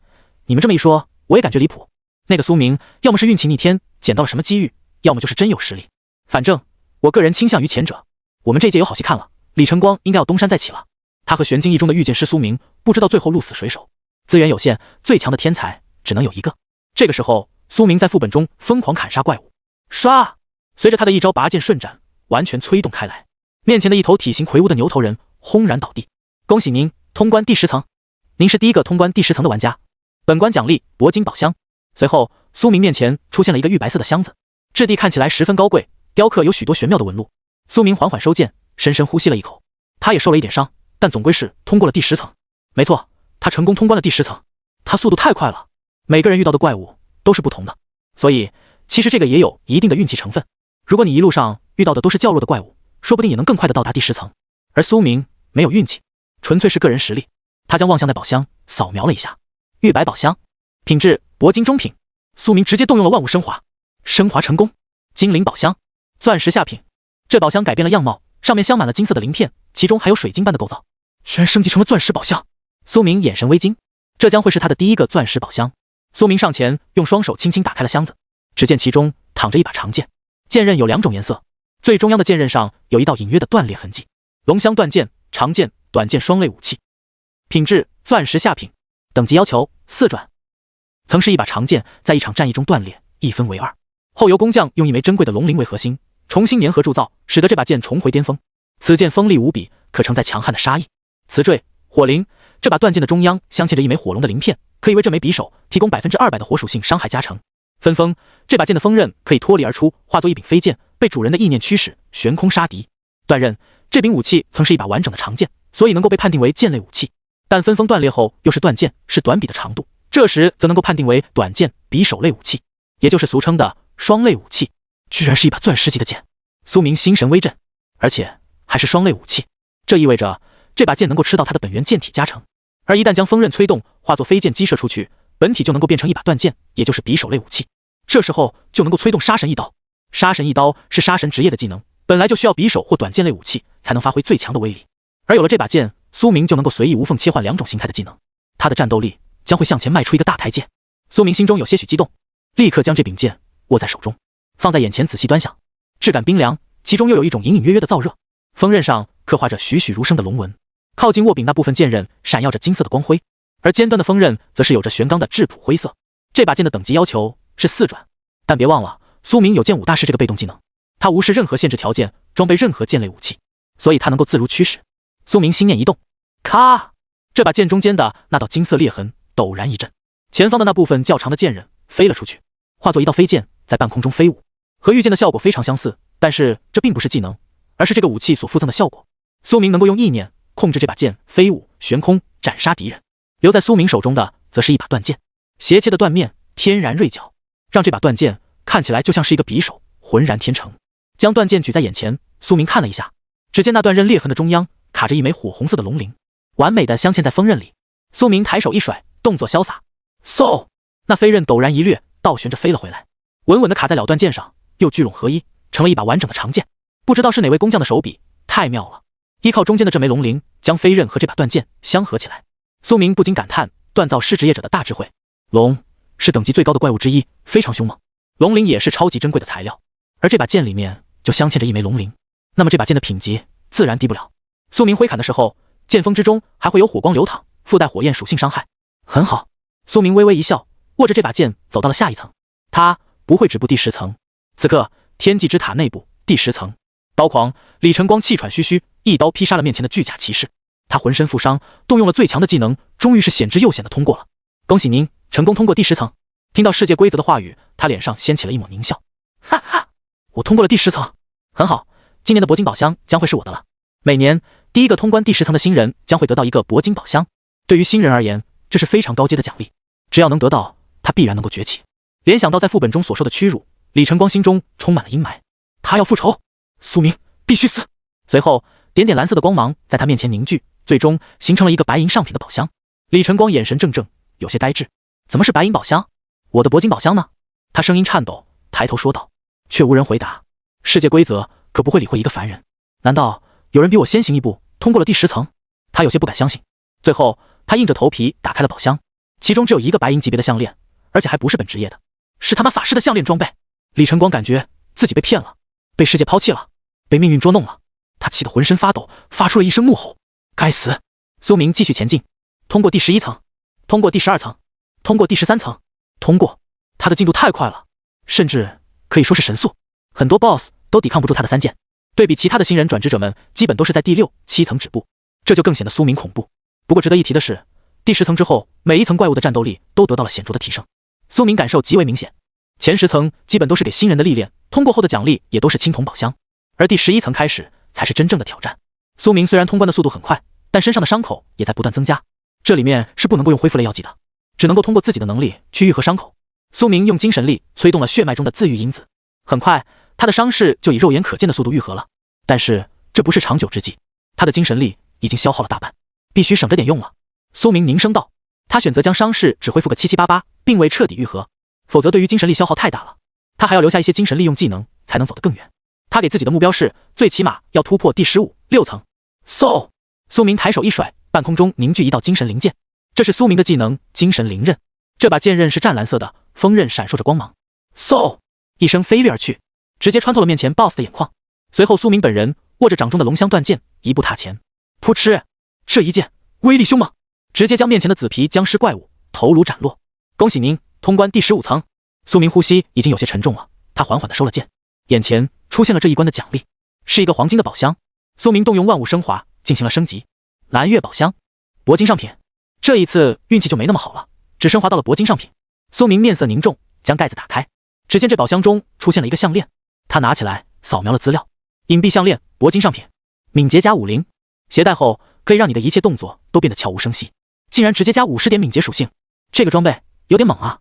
你们这么一说，我也感觉离谱。那个苏明要么是运气逆天，捡到了什么机遇，要么就是真有实力。反正我个人倾向于前者。我们这一届有好戏看了，李晨光应该要东山再起了。他和玄机一中的御剑师苏明，不知道最后鹿死谁手。资源有限，最强的天才只能有一个。这个时候，苏明在副本中疯狂砍杀怪物，唰！随着他的一招拔剑瞬斩，完全催动开来，面前的一头体型魁梧的牛头人轰然倒地。恭喜您通关第10层，您是第一个通关第10层的玩家，本关奖励铂金宝箱。随后，苏明面前出现了一个玉白色的箱子，质地看起来十分高贵，雕刻有许多玄妙的纹路。苏明缓缓收剑，深深呼吸了一口，他也受了一点伤，但总归是通过了第10层。没错，他成功通关了第10层。他速度太快了，每个人遇到的怪物都是不同的，所以其实这个也有一定的运气成分。如果你一路上遇到的都是较弱的怪物，说不定也能更快的到达第10层。而苏明没有运气，纯粹是个人实力。他将望向那宝箱扫描了一下，玉白宝箱，品质铂金中品。苏明直接动用了万物升华，升华成功。精灵宝箱，钻石下品。这宝箱改变了样貌，上面镶满了金色的鳞片，其中还有水晶般的构造，居然升级成了钻石宝箱。苏明眼神微惊，这将会是他的第一个钻石宝箱。苏明上前用双手轻轻打开了箱子，只见其中躺着一把长剑，剑刃有2种颜色，最中央的剑刃上有一道隐约的断裂痕迹。龙香断剑，长剑、短剑双类武器，品质钻石下品，等级要求4转。曾是一把长剑，在一场战役中断裂，一分为2，后由工匠用一枚珍贵的龙鳞为核心，重新粘合铸造，使得这把剑重回巅峰。此剑锋利无比，可承载强悍的杀意。瓷坠火灵，这把断剑的中央镶嵌着一枚火龙的鳞片，可以为这枚匕首提供200%的火属性伤害加成。分锋，这把剑的锋刃可以脱离而出，化作一柄飞剑，被主人的意念驱使，悬空杀敌。断刃，这柄武器曾是一把完整的长剑，所以能够被判定为剑类武器，但分锋断裂后又是断剑，是短柄的长度，这时则能够判定为短剑匕首类武器，也就是俗称的双类武器。居然是一把钻石级的剑，苏明心神微震，而且还是双类武器，这意味着这把剑能够吃到它的本源剑体加成，而一旦将锋刃催动，化作飞剑击射出去，本体就能够变成一把断剑，也就是匕首类武器。这时候就能够催动杀神一刀。杀神一刀是杀神职业的技能，本来就需要匕首或短剑类武器才能发挥最强的威力，而有了这把剑，苏明就能够随意无缝切换2种形态的技能，他的战斗力将会向前迈出一个大台阶。苏明心中有些许激动，立刻将这柄剑握在手中，放在眼前仔细端详，质感冰凉，其中又有一种隐隐约约的燥热。锋刃上刻画着栩栩如生的龙纹，靠近握柄那部分剑刃闪耀着金色的光辉，而尖端的锋刃则是有着玄钢的质朴灰色。这把剑的等级要求是4转，但别忘了，苏明有剑武大师这个被动技能，他无视任何限制条件，装备任何剑类武器，所以他能够自如驱使。苏明心念一动，咔！这把剑中间的那道金色裂痕陡然一震，前方的那部分较长的剑刃飞了出去，化作一道飞剑在半空中飞舞，和御剑的效果非常相似，但是这并不是技能，而是这个武器所附赠的效果。苏明能够用意念控制这把剑飞舞悬空斩杀敌人，留在苏明手中的则是一把断剑，斜切的断面，天然锐角，让这把断剑看起来就像是一个匕首，浑然天成。将断剑举在眼前，苏明看了一下，只见那断刃裂痕的中央卡着一枚火红色的龙鳞，完美的镶嵌在锋刃里。苏明抬手一甩，动作潇洒，嗖，那飞刃陡然一掠，倒旋着飞了回来，稳稳的卡在了断剑上，又聚拢合一，成了一把完整的长剑。不知道是哪位工匠的手笔，太妙了！依靠中间的这枚龙鳞，将飞刃和这把断剑相合起来。苏明不禁感叹锻造师职业者的大智慧。龙是等级最高的怪物之一，非常凶猛，龙鳞也是超级珍贵的材料，而这把剑里面就镶嵌着一枚龙鳞，那么这把剑的品级自然低不了。苏明挥砍的时候，剑锋之中还会有火光流淌，附带火焰属性伤害，很好。苏明微微一笑，握着这把剑走到了下一层。他不会止步第10层。此刻天际之塔内部第10层，刀狂李晨光气喘吁吁，一刀劈杀了面前的巨甲骑士。他浑身负伤，动用了最强的技能，终于是险之又险的通过了。恭喜您成功通过第10层。听到世界规则的话语，他脸上掀起了一抹狞笑。哈哈，我通过了第10层，很好，今年的铂金宝箱将会是我的了。每年第一个通关第10层的新人将会得到一个铂金宝箱，对于新人而言，这是非常高阶的奖励，只要能得到，他必然能够崛起。联想到在副本中所受的屈辱，李晨光心中充满了阴霾，他要复仇，苏明必须死。随后点点蓝色的光芒在他面前凝聚，最终形成了一个白银上品的宝箱。李晨光眼神怔怔，有些呆滞，怎么是白银宝箱？我的铂金宝箱呢？他声音颤抖，抬头说道，却无人回答。世界规则可不会理会一个凡人，难道有人比我先行一步通过了第10层？他有些不敢相信。最后他硬着头皮打开了宝箱，其中只有一个白银级别的项链，而且还不是本职业的，是他妈法师的项链装备。李晨光感觉自己被骗了，被世界抛弃了，被命运捉弄了。他气得浑身发抖，发出了一声怒吼，该死！苏明继续前进，通过第11层，通过第12层，通过第13层，通过。他的进度太快了，甚至可以说是神速，很多 BOSS 都抵抗不住他的3剑。对比其他的新人转职者们，基本都是在第6、7层止步，这就更显得苏明恐怖。不过值得一提的是，第10层之后，每一层怪物的战斗力都得到了显著的提升，苏明感受极为明显。前10层基本都是给新人的历练，通过后的奖励也都是青铜宝箱，而第11层开始才是真正的挑战。苏明虽然通关的速度很快，但身上的伤口也在不断增加，这里面是不能够用恢复类药剂的，只能够通过自己的能力去愈合伤口。苏明用精神力催动了血脉中的自愈因子，很快他的伤势就以肉眼可见的速度愈合了。但是这不是长久之计，他的精神力已经消耗了大半，必须省着点用了。苏明凝声道，他选择将伤势只恢复个778，并未彻底愈合，否则对于精神力消耗太大了，他还要留下一些精神利用技能才能走得更远。他给自己的目标是最起码要突破第15、6层。嗖！苏明抬手一甩，半空中凝聚一道精神灵剑，这是苏明的技能精神灵刃。这把剑刃是湛蓝色的，锋刃闪烁着光芒。嗖！一声飞掠而去，直接穿透了面前 BOSS 的眼眶。随后苏明本人握着掌中的龙香断剑，一步踏前，噗嗤！这一剑威力凶猛，直接将面前的紫皮僵尸怪物头颅斩落。恭喜您通关第15层。苏明呼吸已经有些沉重了，他缓缓地收了剑，眼前出现了这一关的奖励，是一个黄金的宝箱。苏明动用万物升华进行了升级，蓝月宝箱，铂金上品。这一次运气就没那么好了，只升华到了铂金上品。苏明面色凝重，将盖子打开，只见这宝箱中出现了一个项链，他拿起来扫描了资料，隐蔽项链，铂金上品，敏捷加50，携带后可以让你的一切动作都变得悄无声息，竟然直接加50点敏捷属性，这个装备有点猛啊。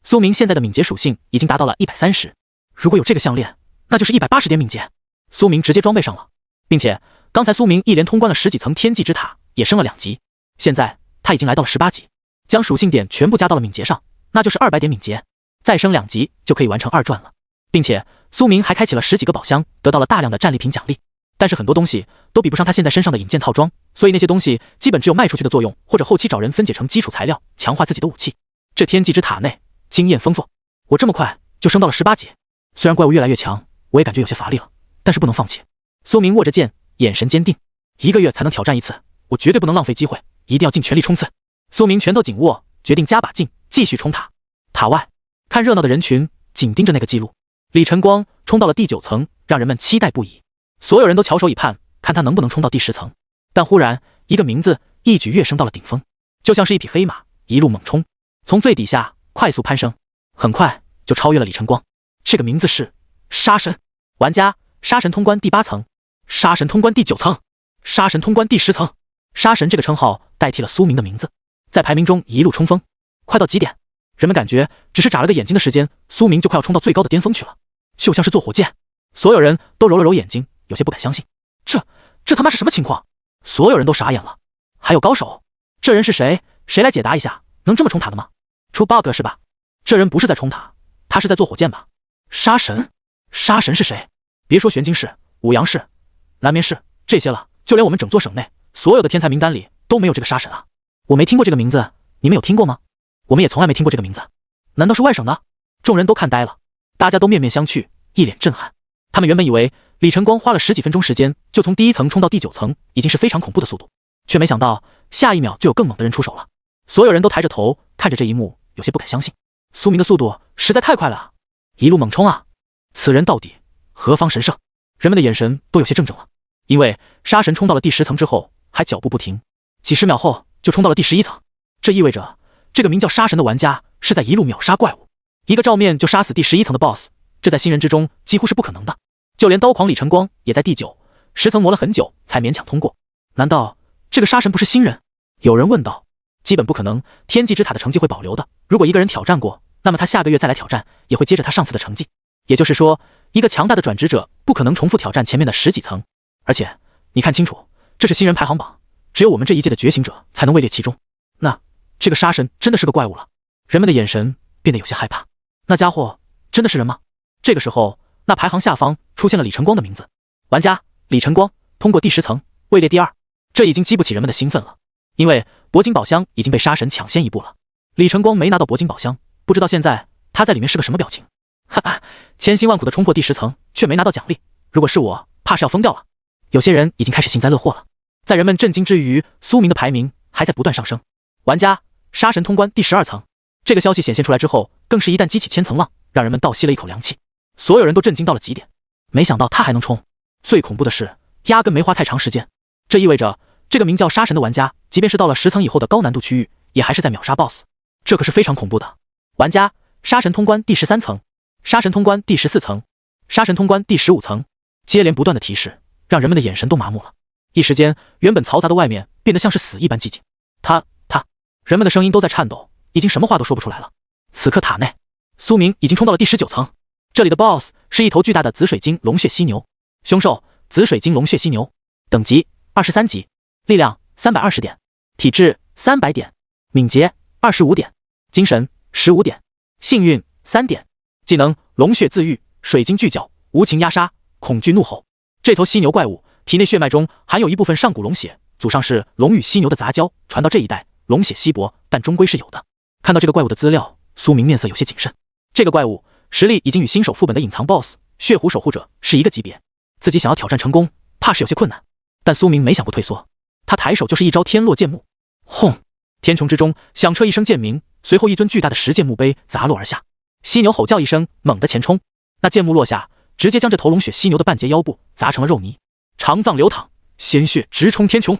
苏明现在的敏捷属性已经达到了130，如果有这个项链，那就是180点敏捷。苏明直接装备上了，并且刚才苏明一连通关了10几层天际之塔，也升了2级，现在他已经来到了18级，将属性点全部加到了敏捷上，那就是200点敏捷，再升2级就可以完成2转了。并且苏明还开启了10几个宝箱，得到了大量的战利品奖励，但是很多东西都比不上他现在身上的引剑套装，所以那些东西基本只有卖出去的作用，或者后期找人分解成基础材料，强化自己的武器。这天际之塔内经验丰富，我这么快就升到了18级，虽然怪物越来越强，我也感觉有些乏力了，但是不能放弃。苏明握着剑，眼神坚定，1个月才能挑战一次，我绝对不能浪费机会，一定要尽全力冲刺。苏明拳头紧握，决定加把劲，继续冲塔。塔外看热闹的人群紧盯着那个记录，李晨光冲到了第9层，让人们期待不已，所有人都翘首以盼，看他能不能冲到第10层。但忽然一个名字一举跃升到了顶峰，就像是一匹黑马，一路猛冲，从最底下快速攀升，很快就超越了李晨光。这个名字是杀神玩家，杀神通关第8层，杀神通关第9层，杀神通关第10层。杀神这个称号代替了苏明的名字，在排名中一路冲锋，快到极点，人们感觉只是眨了个眼睛的时间，苏明就快要冲到最高的巅峰去了，就像是坐火箭。所有人都揉了揉眼睛，有些不敢相信，这他妈是什么情况？所有人都傻眼了。还有高手？这人是谁？谁来解答一下？能这么冲塔的吗？出 bug 是吧？这人不是在冲塔，他是在坐火箭吧？杀神？杀神是谁？别说玄晶市、五阳市、南眠市这些了，就连我们整座省内所有的天才名单里都没有这个杀神啊！我没听过这个名字，你们有听过吗？我们也从来没听过这个名字，难道是外省的？众人都看呆了，大家都面面相觑，一脸震撼。他们原本以为李晨光花了10几分钟时间就从第1层冲到第9层，已经是非常恐怖的速度，却没想到下一秒就有更猛的人出手了。所有人都抬着头看着这一幕，有些不敢相信。苏明的速度实在太快了啊，一路猛冲啊！此人到底何方神圣？人们的眼神都有些怔怔了，因为杀神冲到了第10层之后还脚步不停，几十秒后就冲到了第11层，这意味着这个名叫杀神的玩家是在一路秒杀怪物，一个照面就杀死第11层的 BOSS， 这在新人之中几乎是不可能的。就连刀狂李晨光也在第9、10层磨了很久才勉强通过。难道这个杀神不是新人？有人问道。基本不可能，天际之塔的成绩会保留的，如果一个人挑战过，那么他下个月再来挑战也会接着他上次的成绩，也就是说一个强大的转职者不可能重复挑战前面的10几层。而且你看清楚，这是新人排行榜，只有我们这一届的觉醒者才能位列其中。那这个杀神真的是个怪物了，人们的眼神变得有些害怕。那家伙真的是人吗？这个时候那排行下方出现了李晨光的名字，玩家李晨光通过第10层，位列第2。这已经激不起人们的兴奋了，因为铂金宝箱已经被杀神抢先一步了。李晨光没拿到铂金宝箱，不知道现在他在里面是个什么表情。哈哈，千辛万苦的冲破第10层，却没拿到奖励，如果是我，怕是要疯掉了。有些人已经开始幸灾乐祸了。在人们震惊之余，苏明的排名还在不断上升。玩家杀神通关第12层，这个消息显现出来之后，更是一旦激起千层浪，让人们倒吸了一口凉气。所有人都震惊到了极点，没想到他还能冲。最恐怖的是，压根没花太长时间，这意味着这个名叫杀神的玩家，即便是到了10层以后的高难度区域，也还是在秒杀 BOSS， 这可是非常恐怖的。玩家杀神通关第13层，杀神通关第14层，杀神通关第15层，接连不断的提示，让人们的眼神都麻木了。一时间，原本嘈杂的外面变得像是死一般寂静。人们的声音都在颤抖，已经什么话都说不出来了。此刻塔内，苏明已经冲到了第19层，这里的 BOSS 是一头巨大的紫水晶龙血犀牛，凶兽紫水晶龙血犀牛，等级23级，力量320点，体质300点，敏捷25点，精神15点，幸运3点，技能龙血自愈，水晶巨角，无情压杀，恐惧怒吼。这头犀牛怪物体内血脉中含有一部分上古龙血，祖上是龙与犀牛的杂交，传到这一代龙血稀薄，但终归是有的。看到这个怪物的资料，苏明面色有些谨慎。这个怪物实力已经与新手副本的隐藏 BOSS 血狐守护者是一个级别，自己想要挑战成功，怕是有些困难。但苏明没想过退缩，他抬手就是一招天落剑幕，轰！天穹之中响彻一声剑鸣，随后一尊巨大的10剑墓碑砸落而下。犀牛吼叫一声，猛地前冲，那剑幕落下，直接将这头龙血犀牛的半截腰部砸成了肉泥，肠脏流淌，鲜血直冲天穹，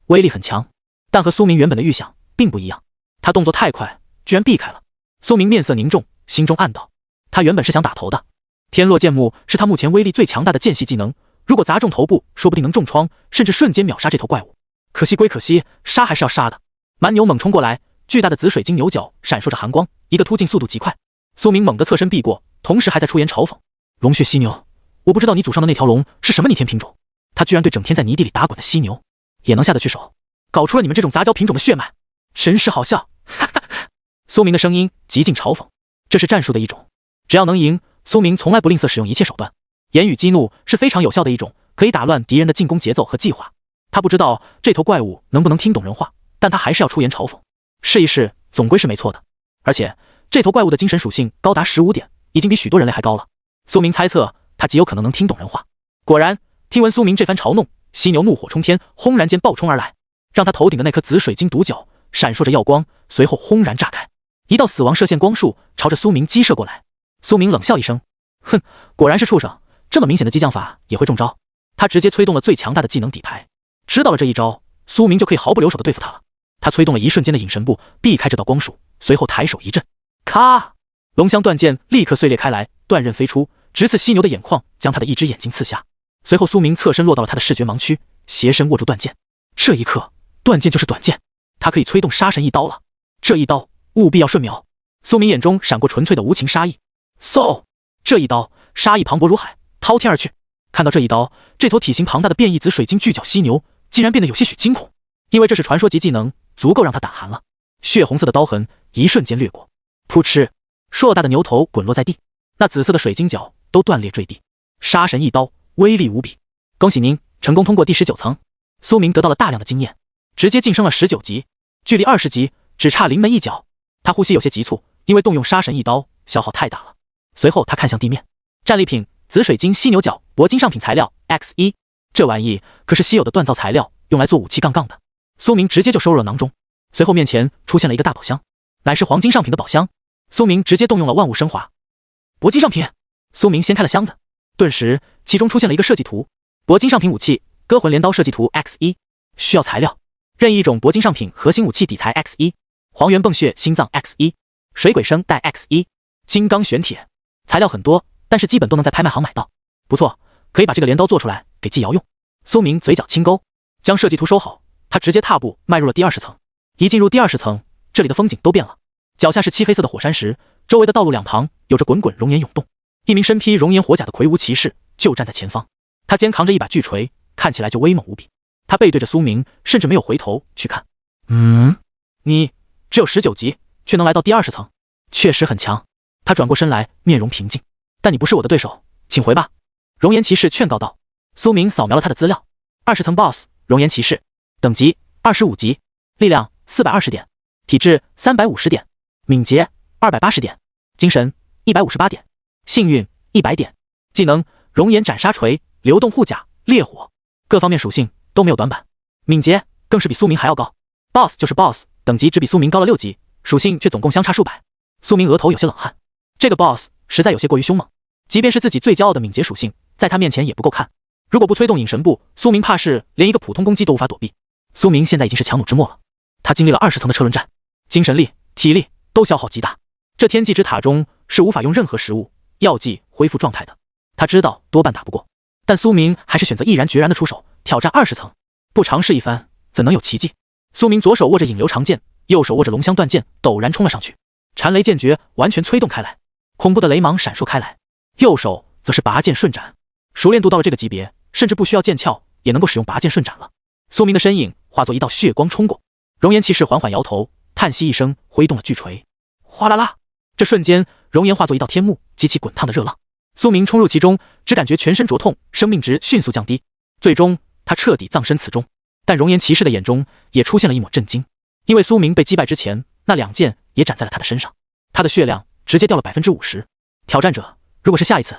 威力很强。但和苏明原本的预想并不一样，他动作太快，居然避开了。苏明面色凝重，心中暗道，他原本是想打头的。天落剑幕是他目前威力最强大的剑系技能，如果砸中头部，说不定能重创，甚至瞬间秒杀这头怪物。可惜归可惜，杀还是要杀的。蛮牛猛冲过来，巨大的紫水晶牛角闪烁着寒光，一个突进速度极快。苏明猛地侧身避过，同时还在出言嘲讽：龙血犀牛，我不知道你祖上的那条龙是什么逆天品种，他居然对整天在泥地里打滚的犀牛也能下得去手，搞出了你们这种杂交品种的血脉，真是好笑。哈哈哈。苏明的声音极尽嘲讽，这是战术的一种，只要能赢，苏明从来不吝啬使用一切手段。言语激怒是非常有效的一种，可以打乱敌人的进攻节奏和计划。他不知道这头怪物能不能听懂人话，但他还是要出言嘲讽，试一试总归是没错的。而且这头怪物的精神属性高达15点，已经比许多人类还高了。苏明猜测他极有可能能听懂人话。果然，听闻苏明这番嘲弄，犀牛怒火冲天，轰然间暴冲而来，让他头顶的那颗紫水晶独角闪烁着耀光，随后轰然炸开，一道死亡射线光束朝着苏明击射过来。苏明冷笑一声，哼，果然是畜生，这么明显的激将法也会中招。他直接催动了最强大的技能底牌，知道了这一招，苏明就可以毫不留手地对付他了。他催动了一瞬间的隐神步，避开这道光束，随后抬手一震，咔！龙香断剑立刻碎裂开来，断刃飞出，直刺犀牛的眼眶，将他的一只眼睛刺瞎。随后苏明侧身落到了他的视觉盲区，斜身握住断剑。这一刻，断剑就是短剑，他可以催动杀神一刀了。这一刀务必要瞬瞄。苏明眼中闪过纯粹的无情杀意，嗖！这一刀杀意磅礴如海，滔天而去。看到这一刀，这头体型庞大的变异紫水晶巨角犀牛竟然变得有些许惊恐，因为这是传说级技能，足够让他胆寒了。血红色的刀痕一瞬间掠过，噗嗤，硕大的牛头滚落在地，那紫色的水晶角都断裂坠地。杀神一刀威力无比，恭喜您成功通过第19层。苏明得到了大量的经验，直接晋升了19级，距离20级只差临门一脚。他呼吸有些急促，因为动用杀神一刀消耗太大了。随后他看向地面，战利品紫水晶犀牛角铂金上品材料 X1， 这玩意可是稀有的锻造材料，用来做武器杠杠的。苏明直接就收入了囊中。随后面前出现了一个大宝箱，乃是黄金上品的宝箱。苏明直接动用了万物升华，铂金上品。苏明掀开了箱子，顿时其中出现了一个设计图，铂金上品武器割魂镰刀设计图 X1， 需要材料任意一种铂金上品核心武器底材 X1， 黄猿迸血心脏 X1， 水鬼声带 X1， 金刚玄铁。材料很多，但是基本都能在拍卖行买到。不错，可以把这个镰刀做出来给季瑶用。苏明嘴角轻勾，将设计图收好，他直接踏步迈入了第20层。一进入第20层，这里的风景都变了。脚下是漆黑色的火山石，周围的道路两旁有着滚滚熔岩涌动。一名身披熔岩火甲的魁梧骑士就站在前方，他肩扛着一把巨锤，看起来就威猛无比。他背对着苏明，甚至没有回头去看。你只有19级，却能来到第20层，确实很强。他转过身来，面容平静。但你不是我的对手，请回吧。熔岩骑士劝告道。苏明扫描了他的资料，20层 BOSS 熔岩骑士，等级25级，力量420点，体质350点，敏捷280点，精神158点，幸运100点，技能熔岩斩杀锤、流动护甲、烈火，各方面属性都没有短板，敏捷更是比苏明还要高。BOSS 就是 BOSS， 等级只比苏明高了6级，属性却总共相差数百。苏明额头有些冷汗，这个 BOSS 实在有些过于凶猛，即便是自己最骄傲的敏捷属性，在他面前也不够看。如果不催动隐神步，苏明怕是连一个普通攻击都无法躲避。苏明现在已经是强弩之末了，他经历了20层的车轮战，精神力、体力都消耗极大。这天际之塔中是无法用任何食物、药剂恢复状态的，他知道多半打不过，但苏明还是选择毅然决然的出手，挑战20层。不尝试一番，怎能有奇迹？苏明左手握着引流长剑，右手握着龙香断剑，陡然冲了上去，禅雷剑诀完全催动开来，恐怖的雷芒闪烁开来，右手则是拔剑顺斩，熟练度到了这个级别，甚至不需要剑鞘也能够使用拔剑顺斩了。苏明的身影化作一道血光冲过，熔岩骑士缓缓摇头，叹息一声，挥动了巨锤，哗啦啦！这瞬间，熔岩化作一道天幕，激起滚烫的热浪。苏明冲入其中，只感觉全身灼痛，生命值迅速降低，最终他彻底葬身此中。但熔岩骑士的眼中也出现了一抹震惊，因为苏明被击败之前，那2剑也斩在了他的身上，他的血量直接掉了 50%。 挑战者，如果是下一次，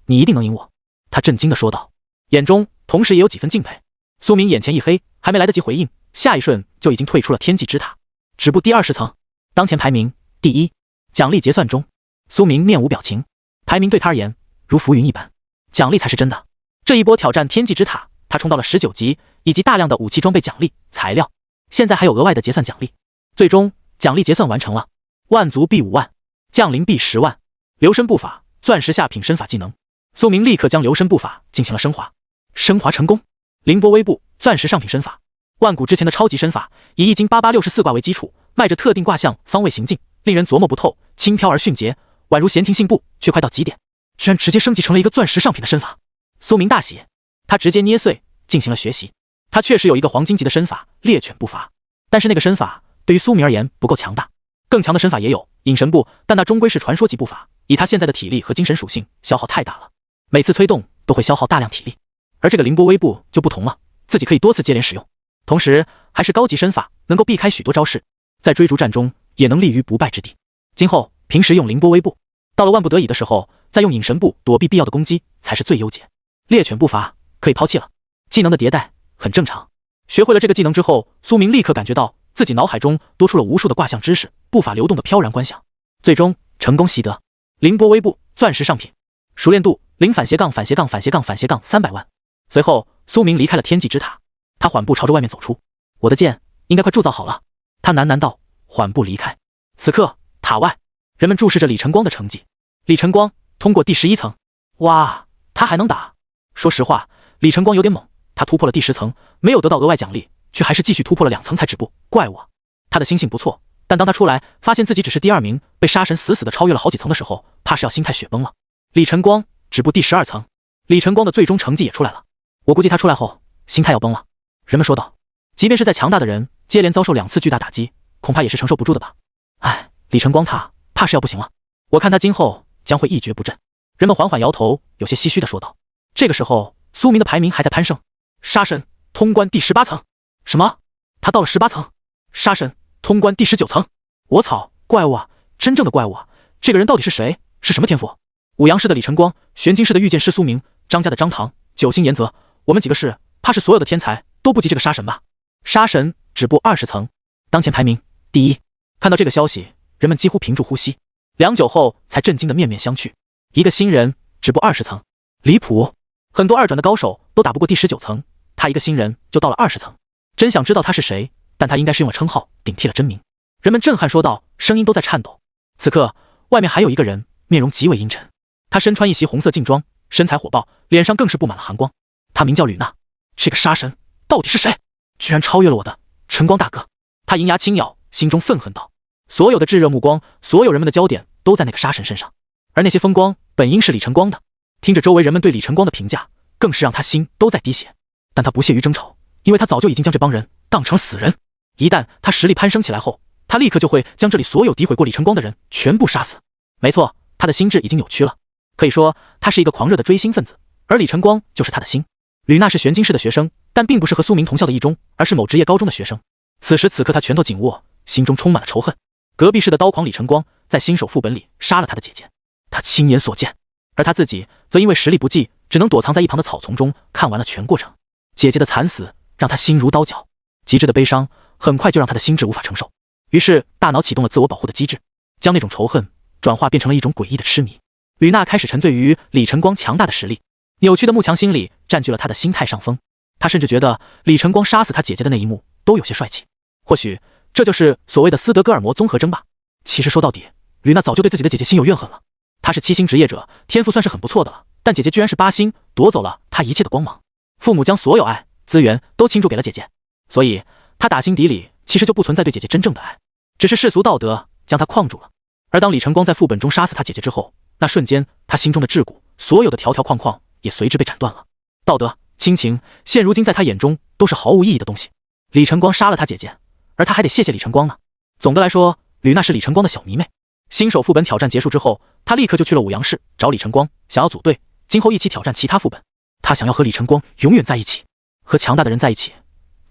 你一定能赢我。他震惊地说道，眼中同时也有几分敬佩。苏明眼前一黑，还没来得及回应，下一瞬就已经退出了天际之塔，止步第20层，当前排名第1。奖励结算中，苏明面无表情，排名对他而言如浮云一般，奖励才是真的。这一波挑战天际之塔，他冲到了19级，以及大量的武器装备奖励材料，现在还有额外的结算奖励。最终奖励结算完成了，万族币5万，降临币10万，流身步法钻石下品身法技能。苏明立刻将流身步法进行了升华，升华成功。凌波微步钻石上品身法，万古之前的超级身法，以易经8864卦为基础，迈着特定卦象方位行进，令人琢磨不透，轻飘而迅捷，宛如闲庭信步，却快到极点，居然直接升级成了一个钻石上品的身法。苏明大喜，他直接捏碎进行了学习。他确实有一个黄金级的身法猎犬步伐，但是那个身法对于苏明而言不够强大，更强的身法也有隐神步，但那终归是传说级步法，以他现在的体力和精神属性，消耗太大了，每次催动都会消耗大量体力。而这个凌波微步就不同了，自己可以多次接连使用，同时还是高级身法，能够避开许多招式，在追逐战中也能立于不败之地。今后平时用凌波微步，到了万不得已的时候再用隐神步躲避必要的攻击才是最优解。猎犬步伐可以抛弃了，技能的迭代很正常。学会了这个技能之后，苏明立刻感觉到自己脑海中多出了无数的卦象知识，步法流动的飘然观想，最终成功习得凌波微步钻石上品，熟练度0/-300万。随后苏明离开了天际之塔，他缓步朝着外面走出。我的剑应该快铸造好了。他喃喃道，缓步离开。此刻塔外，人们注视着李晨光的成绩。李晨光通过第11层。哇，他还能打。说实话，李晨光有点猛，他突破了第10层，没有得到额外奖励，却还是继续突破了2层才止步。怪物啊！他的心性不错，但当他出来发现自己只是第2名，被杀神死死地超越了好几层的时候，怕是要心态雪崩了。李晨光止步第12层。李晨光的最终成绩也出来了，我估计他出来后心态要崩了。人们说道，即便是再强大的人，接连遭受2次巨大打击，恐怕也是承受不住的吧。哎，李晨光他怕是要不行了，我看他今后将会一蹶不振。人们缓缓摇头，有些唏嘘地说道。这个时候，苏明的排名还在攀升，杀神通关第18层。什么？他到了18层？杀神通关第19层？我操，怪物啊，真正的怪物啊！这个人到底是谁？是什么天赋？五阳市的李晨光，玄金市的御剑师苏明，张家的张唐，九星严泽，我们几个市，怕是所有的天才都不及这个杀神吧？杀神止步20层，当前排名第1。看到这个消息，人们几乎屏住呼吸，良久后才震惊的面面相觑。一个新人止步20层，离谱！很多2转的高手都打不过第19层，他一个新人就到了20层。真想知道他是谁，但他应该是用了称号顶替了真名。人们震撼说道，声音都在颤抖。此刻，外面还有一个人，面容极为阴沉。他身穿一袭红色劲装，身材火爆，脸上更是布满了寒光。他名叫吕娜。这个杀神到底是谁？居然超越了我的晨光大哥！他银牙轻咬，心中愤恨道。所有的炙热目光，所有人们的焦点都在那个杀神身上，而那些风光本应是李晨光的。听着周围人们对李晨光的评价，更是让他心都在滴血。但他不屑于争吵，因为他早就已经将这帮人当成了死人。一旦他实力攀升起来后，他立刻就会将这里所有诋毁过李晨光的人全部杀死。没错，他的心智已经扭曲了，可以说他是一个狂热的追星分子，而李晨光就是他的心。吕娜是玄金市的学生，但并不是和苏明同校的一中，而是某职业高中的学生。此时此刻，他拳头紧握，心中充满了仇恨。隔壁市的刀狂李晨光在新手副本里杀了他的姐姐，他亲眼所见，而他自己则因为实力不济，只能躲藏在一旁的草丛中看完了全过程。姐姐的惨死让他心如刀绞，极致的悲伤很快就让他的心智无法承受，于是大脑启动了自我保护的机制，将那种仇恨转化变成了一种诡异的痴迷。吕娜开始沉醉于李晨光强大的实力，扭曲的慕强心理占据了他的心态上风。他甚至觉得李晨光杀死他姐姐的那一幕都有些帅气，或许这就是所谓的斯德哥尔摩综合征吧。其实说到底，吕娜早就对自己的姐姐心有怨恨了。她是7星职业者，天赋算是很不错的了，但姐姐居然是8星，夺走了她一切的光芒。父母将所有爱资源都倾注给了姐姐，所以她打心底里其实就不存在对姐姐真正的爱，只是世俗道德将她框住了。而当李晨光在副本中杀死他姐姐之后，那瞬间他心中的桎梏，所有的条条框框也随之被斩断了。道德、亲情，现如今在他眼中都是毫无意义的东西。李晨光杀了他姐姐，而他还得谢谢李晨光呢。总的来说，吕娜是李晨光的小迷妹。新手副本挑战结束之后，他立刻就去了五阳市找李晨光，想要组队，今后一起挑战其他副本。他想要和李晨光永远在一起，和强大的人在一起，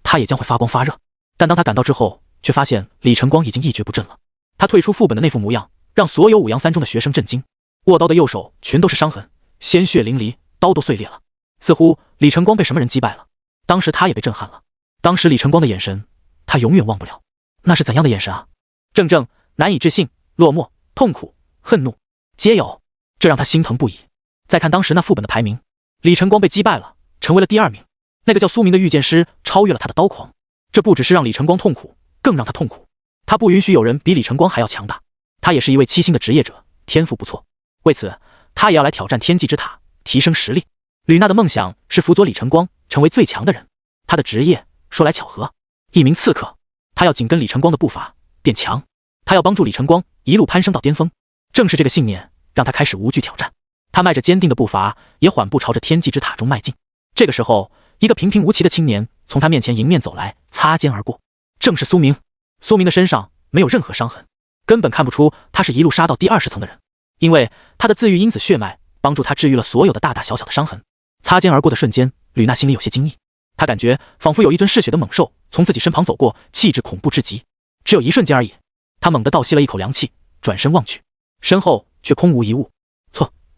他也将会发光发热。但当他赶到之后，却发现李晨光已经一蹶不振了。他退出副本的那副模样，让所有五阳3中的学生震惊。握刀的右手全都是伤痕，鲜血淋漓，刀都碎裂了。似乎李晨光被什么人击败了。当时他也被震撼了。当时李晨光的眼神，他永远忘不了。那是怎样的眼神啊？怔怔、难以置信、落寞、痛苦、恨怒，皆有。这让他心疼不已。再看当时那副本的排名，李晨光被击败了，成为了第2名。那个叫苏明的御剑师超越了他的刀狂。这不只是让李晨光痛苦，更让他痛苦。他不允许有人比李晨光还要强大。他也是一位7星的职业者，天赋不错。为此，他也要来挑战天际之塔，提升实力。吕娜的梦想是辅佐李晨光成为最强的人。他的职业说来巧合，一名刺客。他要紧跟李晨光的步伐变强，他要帮助李晨光一路攀升到巅峰。正是这个信念让他开始无惧挑战。他迈着坚定的步伐，也缓步朝着天际之塔中迈进。这个时候，一个平平无奇的青年从他面前迎面走来，擦肩而过，正是苏明。苏明的身上没有任何伤痕，根本看不出他是一路杀到第20层的人，因为他的自愈因子血脉帮助他治愈了所有的大大小小的伤痕。擦肩而过的瞬间，吕娜心里有些惊异，她感觉仿佛有一尊嗜血的猛兽从自己身旁走过，气质恐怖至极。只有一瞬间而已，她猛地倒吸了一口凉气，转身望去，身后却空无一物。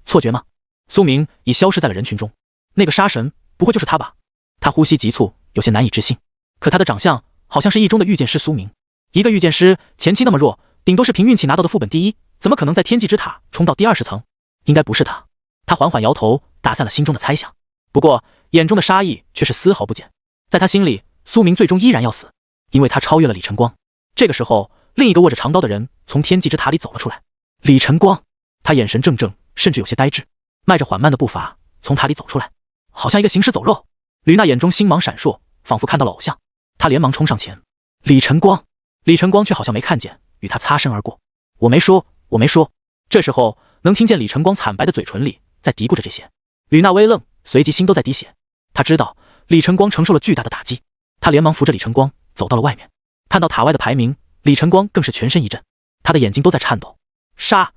错觉吗？苏明已消失在了人群中。那个杀神不会就是他吧？他呼吸急促，有些难以置信。可他的长相好像是一中的御剑师苏明。一个御剑师前期那么弱，顶多是凭运气拿到的副本第1，怎么可能在天际之塔冲到第20层？应该不是他。他缓缓摇头，打散了心中的猜想。不过眼中的杀意却是丝毫不减。在他心里，苏明最终依然要死。因为他超越了李晨光。这个时候，另一个握着长刀的人从天际之塔里走了出来。李晨光，他眼神怔怔，甚至有些呆滞，迈着缓慢的步伐从塔里走出来，好像一个行尸走肉。吕娜眼中星芒闪烁，仿佛看到了偶像，她连忙冲上前。李晨光，李晨光却好像没看见，与他擦身而过。我没说，我没说。这时候能听见李晨光惨白的嘴唇里在嘀咕着这些。吕娜微愣，随即心都在滴血。她知道李晨光承受了巨大的打击，她连忙扶着李晨光走到了外面。看到塔外的排名，李晨光更是全身一震，他的眼睛都在颤抖。杀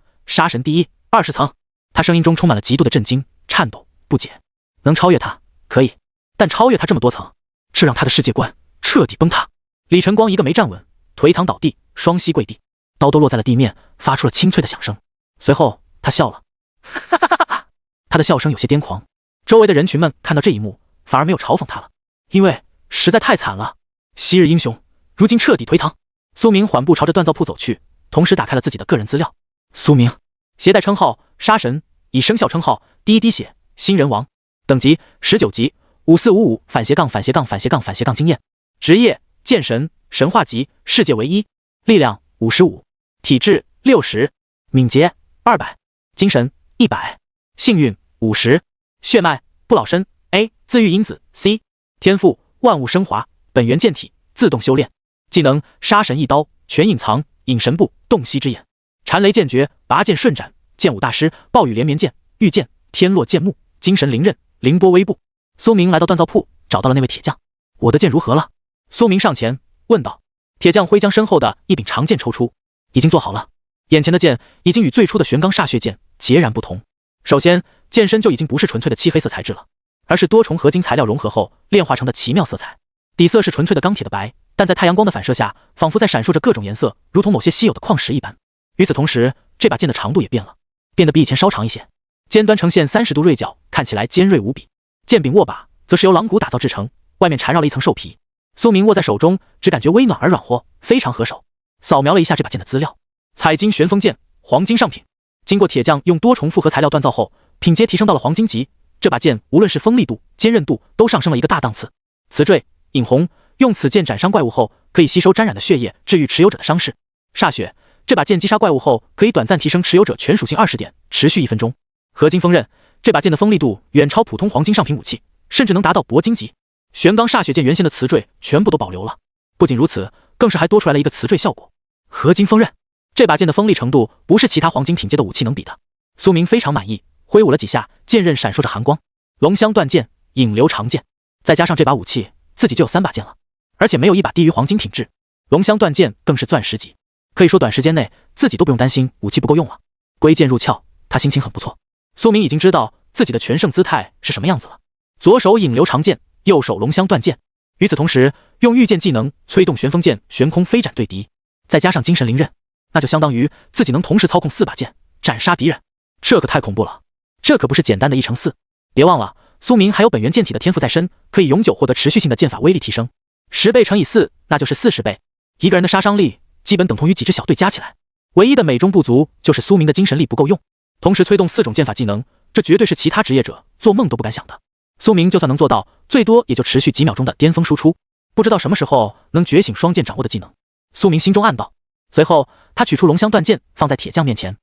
神第一，20层。他声音中充满了极度的震惊、颤抖、不解。能超越他，可以，但超越他这么多层，这让他的世界观彻底崩塌。李晨光一个没站稳，颓躺倒地，双膝跪地，刀都落在了地面，发出了清脆的响声。随后他笑了，哈哈哈哈！他的笑声有些癫狂。周围的人群们看到这一幕，反而没有嘲讽他了，因为实在太惨了。昔日英雄，如今彻底颓唐。苏明缓步朝着锻造铺走去，同时打开了自己的个人资料。苏明，携带称号杀神，已生效称号第一滴血新人王，等级19级，5455反斜杠反斜杠反斜杠反斜杠经验，职业剑神，神话级，世界唯一，力量55，体质60，敏捷200，精神100，幸运50，血脉不老身 A， 自愈因子 C， 天赋万物升华，本源剑体，自动修炼，技能杀神一刀，全隐藏，隐神步，洞悉之眼，禅雷剑诀，拔剑顺斩，剑舞大师，暴雨连绵剑，御剑，天落剑幕，精神灵刃，凌波微步。苏明来到锻造铺，找到了那位铁匠。我的剑如何了？苏明上前问道。铁匠挥将身后的一柄长剑抽出，已经做好了。眼前的剑已经与最初的玄钢煞血剑截然不同。首先，剑身就已经不是纯粹的漆黑色材质了，而是多重合金材料融合后炼化成的奇妙色彩。底色是纯粹的钢铁的白，但在太阳光的反射下，仿佛在闪烁着各种颜色，如同某些稀有的矿石一般。与此同时，这把剑的长度也变了，变得比以前稍长一些，尖端呈现30度锐角，看起来尖锐无比。剑柄握把则是由狼骨打造制成，外面缠绕了一层兽皮。苏明握在手中，只感觉微暖而软和，非常合手。扫描了一下这把剑的资料，彩金旋风剑，黄金上品，经过铁匠用多重复合材料锻造后，品阶提升到了黄金级。这把剑无论是锋利度、坚韧度都上升了一个大档次。雌坠尹红，用此剑斩伤怪物后，可以吸收沾染的血液，治愈持有者的伤势。煞血，这把剑击杀怪物后，可以短暂提升持有者全属性20点，持续1分钟。合金锋刃，这把剑的锋利度远超普通黄金上品武器，甚至能达到铂金级。玄钢煞血剑原先的雌坠全部都保留了，不仅如此，更是还多出来了一个雌坠效果。合金锋刃，这把剑的锋利程度不是其他黄金品阶的武器能比的。苏明非常满意，挥舞了几下，剑刃闪烁着寒光。龙香断剑，引流长剑，再加上这把武器，自己就有3把剑了，而且没有一把低于黄金品质。龙香断剑更是钻石级，可以说短时间内自己都不用担心武器不够用了。归剑入鞘，他心情很不错。苏明已经知道自己的全胜姿态是什么样子了。左手引流长剑，右手龙香断剑，与此同时用御剑技能催动旋风剑悬空飞斩对敌，再加上精神灵刃，那就相当于自己能同时操控4把剑斩杀敌人，这可太恐怖了。这可不是简单的1乘4。别忘了，苏明还有本源剑体的天赋在身，可以永久获得持续性的剑法威力提升，10倍乘以4，那就是40倍。一个人的杀伤力基本等同于几支小队加起来。唯一的美中不足就是苏明的精神力不够用，同时催动4种剑法技能，这绝对是其他职业者做梦都不敢想的。苏明就算能做到，最多也就持续几秒钟的巅峰输出，不知道什么时候能觉醒双剑掌握的技能。苏明心中暗道。随后他取出龙香断剑放在铁匠面前。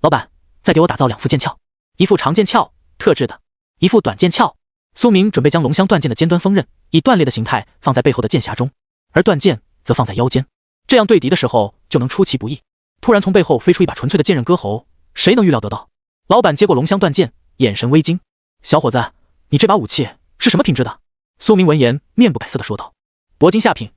老板，再给我打造2副剑鞘，一副长剑鞘特制的，一副短剑鞘。苏明准备将龙香断剑的尖端锋刃以断裂的形态放在背后的剑匣中，而断剑则放在腰间，这样对敌的时候就能出其不意。突然从背后飞出一把纯粹的剑刃割喉，谁能预料得到？老板接过龙香断剑，眼神微惊。小伙子，你这把武器是什么品质的？苏明闻言面不改色地说道。铂金下品。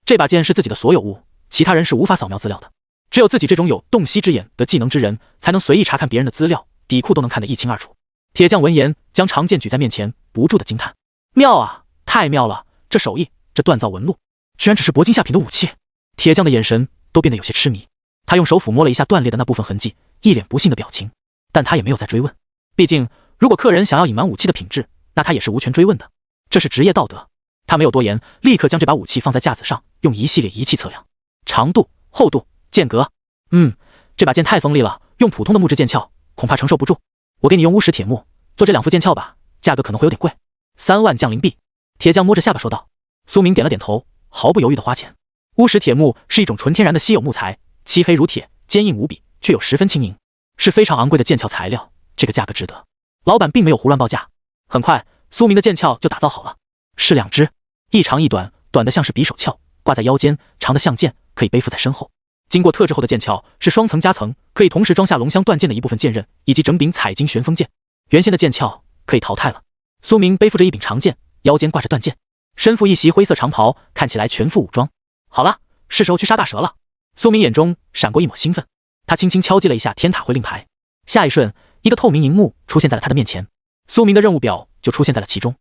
这把剑是自己的所有物，其他人是无法扫描资料的，只有自己这种有洞悉之眼的技能之人才能随意查看别人的资料，底库都能看得一清二楚。铁匠闻言将长剑举在面前，不住地惊叹。妙啊，太妙了，这手艺，这锻造纹路，居然只是铂金下品的武器。铁匠的眼神都变得有些痴迷，他用手抚摸了一下断裂的那部分痕迹，一脸不信的表情，但他也没有再追问，毕竟如果客人想要隐瞒武器的品质，那他也是无权追问的，这是职业道德。他没有多言，立刻将这把武器放在架子上，用一系列仪器测量长度、厚度、间隔。这把剑太锋利了，用普通的木质剑鞘恐怕承受不住。我给你用乌石铁木做这2副剑鞘吧，价格可能会有点贵，3万降灵币。铁匠摸着下巴说道。苏明点了点头，毫不犹豫的花钱。乌石铁木是一种纯天然的稀有木材，漆黑如铁，坚硬无比，却又十分轻盈，是非常昂贵的剑鞘材料，这个价格值得。老板并没有胡乱报价。很快，苏明的剑鞘就打造好了，是2支，一长一短，短的像是匕首鞘，挂在腰间，长的像剑，可以背负在身后。经过特制后的剑鞘是双层夹层，可以同时装下龙骧断剑的一部分剑刃，以及整柄彩金旋风剑。原先的剑鞘可以淘汰了。苏明背负着一柄长剑，腰间挂着断剑，身负一袭灰色长袍，看起来全副武装。好了，是时候去杀大蛇了。苏明眼中闪过一抹兴奋，他轻轻敲击了一下天塔会令牌，下一瞬，一个透明荧幕出现在了他的面前，苏明的任务表就出现在了其中。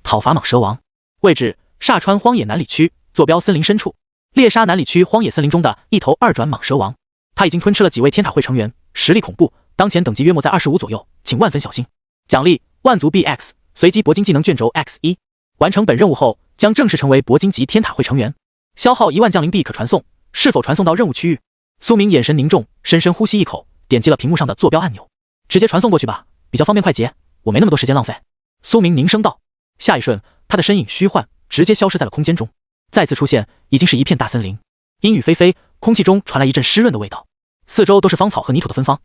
讨伐蟒蛇王，位置煞川荒野南里区，坐标森林深处，猎杀南里区荒野森林中的一头2转蟒蛇王。他已经吞吃了几位天塔会成员，实力恐怖，当前等级约莫在25左右，请万分小心。奖励万族币 X， 随机铂金技能卷轴 X1， 完成本任务后将正式成为铂金级天塔会成员，消耗1万降临币可传送，是否传送到任务区域？苏明眼神凝重，深深呼吸一口，点击了屏幕上的坐标按钮，直接传送过去吧，比较方便快捷，我没那么多时间浪费。苏明凝声道。下一瞬，他的身影虚幻，直接消失在了空间中，再次出现已经是一片大森林，阴雨霏霏，空气中传来一阵湿润的味道，四周都是芳草和泥土的芬芳，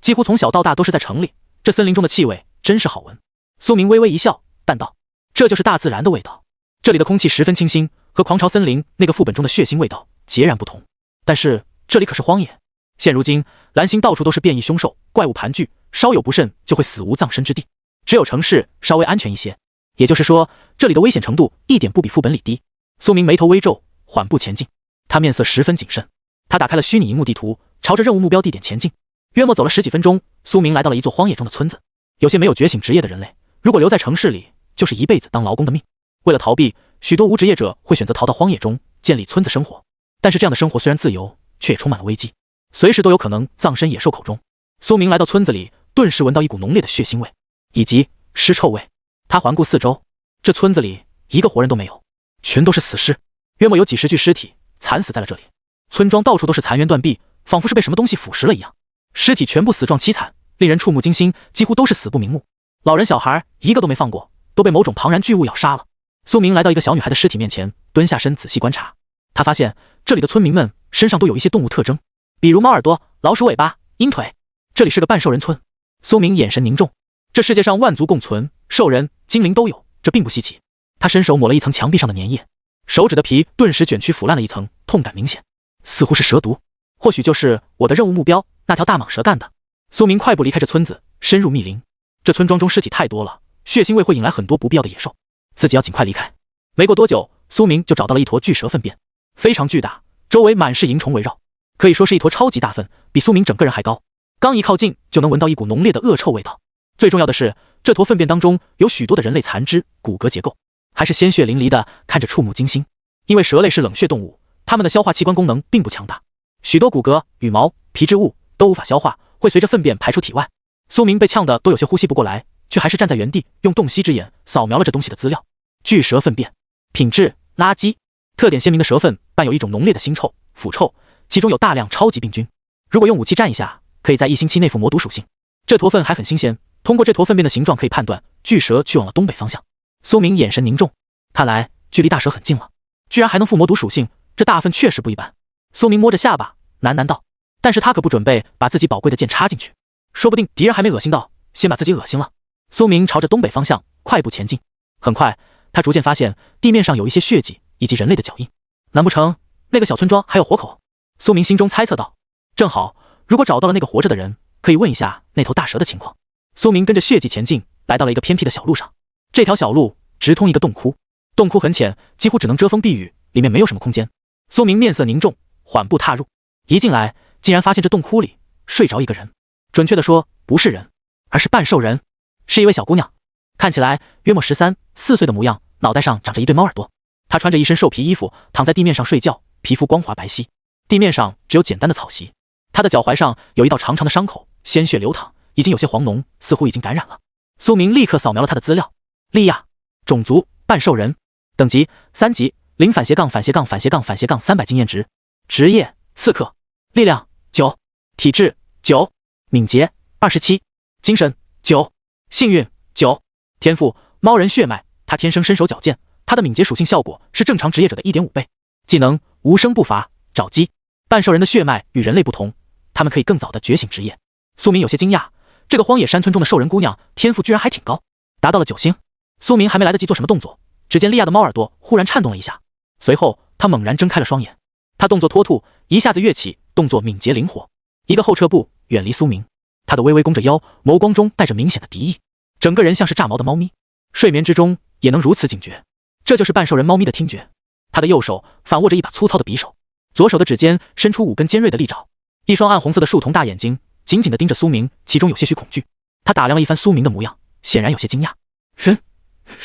几乎从小到大都是在城里，这森林中的气味真是好闻。苏明微微一笑，淡道：这就是大自然的味道。这里的空气十分清新，和狂潮森林那个副本中的血腥味道截然不同。但是这里可是荒野，现如今蓝星到处都是变异凶兽，怪物盘踞，稍有不慎就会死无葬身之地，只有城市稍微安全一些。也就是说，这里的危险程度一点不比副本里低。苏明眉头微皱，缓步前进，他面色十分谨慎。他打开了虚拟荧幕地图，朝着任务目标地点前进。约莫走了10几分钟，苏明来到了一座荒野中的村子。有些没有觉醒职业的人类，如果留在城市里，就是一辈子当劳工的命。为了逃避，许多无职业者会选择逃到荒野中，建立村子生活。但是这样的生活虽然自由，却也充满了危机，随时都有可能葬身野兽口中。苏明来到村子里，顿时闻到一股浓烈的血腥味，以及尸臭味。他环顾四周，这村子里一个活人都没有，全都是死尸，约莫有几10具尸体惨死在了这里。村庄到处都是残垣断壁，仿佛是被什么东西腐蚀了一样，尸体全部死状凄惨，令人触目惊心，几乎都是死不瞑目，老人小孩一个都没放过，都被某种庞然巨物咬杀了。苏明来到一个小女孩的尸体面前，蹲下身仔细观察，他发现这里的村民们身上都有一些动物特征，比如猫耳朵、老鼠尾巴、鹰腿，这里是个半兽人村。苏明眼神凝重，这世界上万族共存，兽人、精灵都有，这并不稀奇。他伸手抹了一层墙壁上的粘液，手指的皮顿时卷曲腐烂了一层，痛感明显，似乎是蛇毒，或许就是我的任务目标那条大蟒蛇干的。苏明快步离开这村子，深入密林。这村庄中尸体太多了，血腥味会引来很多不必要的野兽，自己要尽快离开。没过多久，苏明就找到了一坨巨蛇粪便，非常巨大，周围满是蝇虫围绕，可以说是一坨超级大粪，比苏明整个人还高。刚一靠近，就能闻到一股浓烈的恶臭味道。最重要的是，这坨粪便当中有许多的人类残肢，骨骼结构还是鲜血淋漓的，看着触目惊心。因为蛇类是冷血动物，它们的消化器官功能并不强大，许多骨骼、羽毛、皮质物都无法消化，会随着粪便排出体外。苏明被呛得都有些呼吸不过来，却还是站在原地，用洞悉之眼扫描了这东西的资料。巨蛇粪便，品质垃圾，特点鲜明的蛇粪伴有一种浓烈的腥臭、腐臭，其中有大量超级病菌。如果用武器蘸一下，可以在1星期内附魔毒属性。这坨粪还很新鲜，通过这坨粪便的形状可以判断巨蛇去往了东北方向。苏明眼神凝重，看来距离大蛇很近了，居然还能附魔毒属性，这大粪确实不一般。苏明摸着下巴喃喃道，但是他可不准备把自己宝贵的剑插进去，说不定敌人还没恶心到，先把自己恶心了。苏明朝着东北方向快步前进，很快他逐渐发现地面上有一些血迹以及人类的脚印，难不成那个小村庄还有活口？苏明心中猜测道。正好，如果找到了那个活着的人，可以问一下那头大蛇的情况。苏明跟着血迹前进，来到了一个偏僻的小路上。这条小路直通一个洞窟，洞窟很浅，几乎只能遮风避雨，里面没有什么空间。苏明面色凝重，缓步踏入。一进来，竟然发现这洞窟里睡着一个人，准确的说，不是人，而是半兽人，是一位小姑娘，看起来约莫13、14岁的模样，脑袋上长着一对猫耳朵。她穿着一身兽皮衣服，躺在地面上睡觉，皮肤光滑白皙，地面上只有简单的草席。她的脚踝上有一道长长的伤口，鲜血流淌，已经有些黄脓，似乎已经感染了。苏明立刻扫描了她的资料，莉亚，种族半兽人，等级3级0/-///300经验值，职业刺客，力量9，体质9，敏捷27，精神9，幸运9，天赋猫人血脉，他天生身手矫健，他的敏捷属性效果是正常职业者的1.5倍。技能无声不伐，找鸡。半兽人的血脉与人类不同，他们可以更早的觉醒职业。苏明有些惊讶，这个荒野山村中的兽人姑娘天赋居然还挺高，达到了9星。苏明还没来得及做什么动作，只见莉亚的猫耳朵忽然颤动了一下，随后她猛然睁开了双眼。她动作脱兔，一下子跃起，动作敏捷灵活，一个后撤步远离苏明。她的微微弓着腰，眸光中带着明显的敌意，整个人像是炸毛的猫咪，睡眠之中也能如此警觉。这就是半兽人猫咪的听觉。她的右手反握着一把粗糙的匕首，左手的指尖伸出5根尖锐的利爪，一双暗红色的树瞳大眼睛紧紧地盯着苏明，其中有些许恐惧。他打量了一番苏明的模样，显然有些惊讶。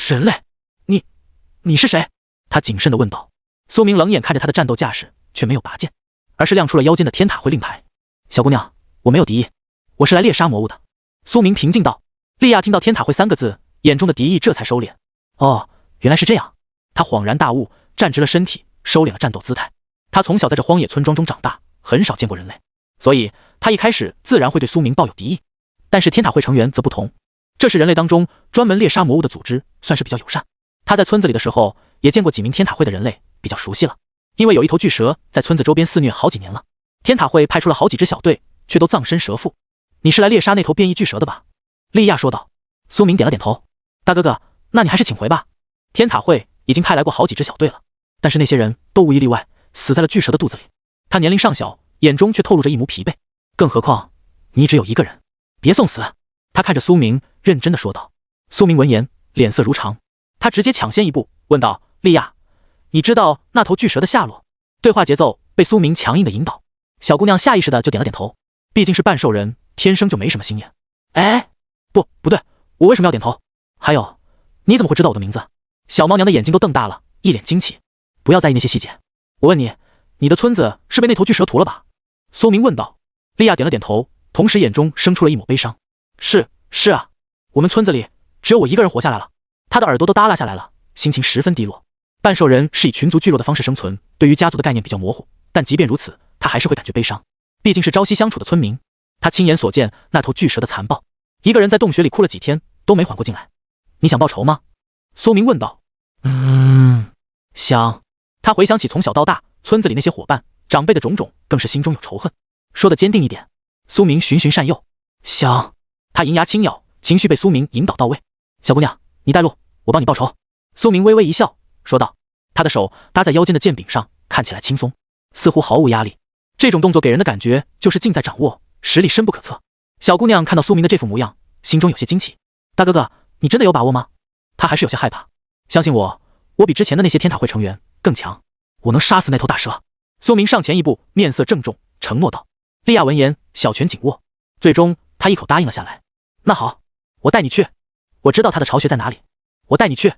人类，你是谁？他谨慎地问道。苏明冷眼看着他的战斗架势，却没有拔剑，而是亮出了腰间的天塔会令牌。小姑娘，我没有敌意，我是来猎杀魔物的。苏明平静道。莉亚听到天塔会3个字，眼中的敌意这才收敛。哦，原来是这样。他恍然大悟，站直了身体，收敛了战斗姿态。他从小在这荒野村庄中长大，很少见过人类，所以他一开始自然会对苏明抱有敌意。但是天塔会成员则不同，这是人类当中专门猎杀魔物的组织，算是比较友善。他在村子里的时候也见过几名天塔会的人类，比较熟悉了。因为有一头巨蛇在村子周边肆虐好几年了，天塔会派出了好几支小队，却都葬身蛇腹。你是来猎杀那头变异巨蛇的吧？莉亚说道。苏明点了点头。大哥哥，那你还是请回吧。天塔会已经派来过好几支小队了，但是那些人都无一例外死在了巨蛇的肚子里。他年龄尚小，眼中却透露着一抹疲惫。更何况你只有一个人，别送死。他看着苏明认真地说道。苏明闻言脸色如常，他直接抢先一步问道：莉亚，你知道那头巨蛇的下落？对话节奏被苏明强硬的引导，小姑娘下意识的就点了点头。毕竟是半兽人，天生就没什么心眼。哎，不对，我为什么要点头？还有，你怎么会知道我的名字？小猫娘的眼睛都瞪大了，一脸惊奇。不要在意那些细节。我问你，你的村子是被那头巨蛇屠了吧？苏明问道。莉亚点了点头，同时眼中生出了一抹悲伤。是啊，我们村子里只有我一个人活下来了。他的耳朵都耷拉下来了，心情十分低落。半兽人是以群族聚落的方式生存，对于家族的概念比较模糊，但即便如此，他还是会感觉悲伤。毕竟是朝夕相处的村民，他亲眼所见那头巨蛇的残暴，一个人在洞穴里哭了几天都没缓过劲来。你想报仇吗？苏明问道。想。他回想起从小到大村子里那些伙伴长辈的种种，更是心中有仇恨，说得坚定一点。苏明循循善诱。想。他银牙轻咬，情绪被苏明引导到位。小姑娘，你带路，我帮你报仇。苏明微微一笑说道。他的手搭在腰间的剑柄上，看起来轻松，似乎毫无压力。这种动作给人的感觉就是尽在掌握，实力深不可测。小姑娘看到苏明的这副模样，心中有些惊奇。大哥哥，你真的有把握吗？她还是有些害怕。相信我，我比之前的那些天塔会成员更强，我能杀死那头大蛇。苏明上前一步，面色郑重，承诺道。莉亚闻言，小拳紧握，最终她一口答应了下来。那好，我带你去，我知道他的巢穴在哪里。我带你去，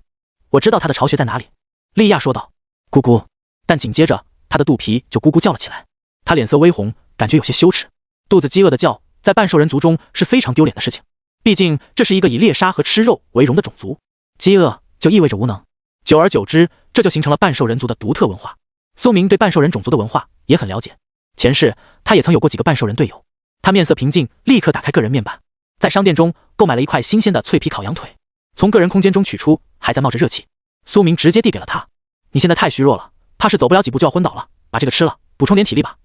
我知道他的巢穴在哪里。莉亚说道。咕咕。但紧接着她的肚皮就咕咕叫了起来，她脸色微红，感觉有些羞耻。肚子饥饿的叫在半兽人族中是非常丢脸的事情，毕竟这是一个以猎杀和吃肉为荣的种族，饥饿就意味着无能。久而久之，这就形成了半兽人族的独特文化。苏明对半兽人种族的文化也很了解，前世他也曾有过几个半兽人队友。他面色平静，立刻打开个人面板，在商店中购买了一块新鲜的脆皮烤羊腿，从个人空间中取出，还在冒着热气。苏明直接递给了他。你现在太虚弱了，怕是走不了几步就要昏倒了，把这个吃了，补充点体力吧。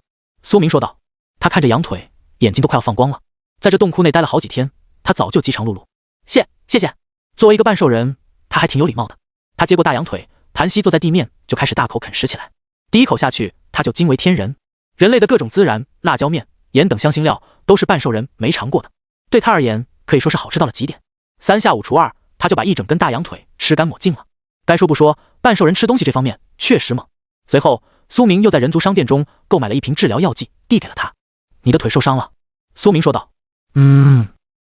苏明说道。他看着羊腿，眼睛都快要放光了。在这洞窟内待了好几天，他早就饥肠辘辘。谢谢。作为一个半兽人，他还挺有礼貌的。他接过大羊腿，盘膝坐在地面，就开始大口啃食起来。第一口下去，他就惊为天人。人类的各种孜然、辣椒面、盐等香辛料都是半兽人没尝过的，对他而言可以说是好吃到了极点。3下5除2，他就把一整根大羊腿吃干抹净了。该说不说，半兽人吃东西这方面确实猛。随后，苏明又在人族商店中购买了一瓶治疗药剂，递给了他。你的腿受伤了，苏明说道。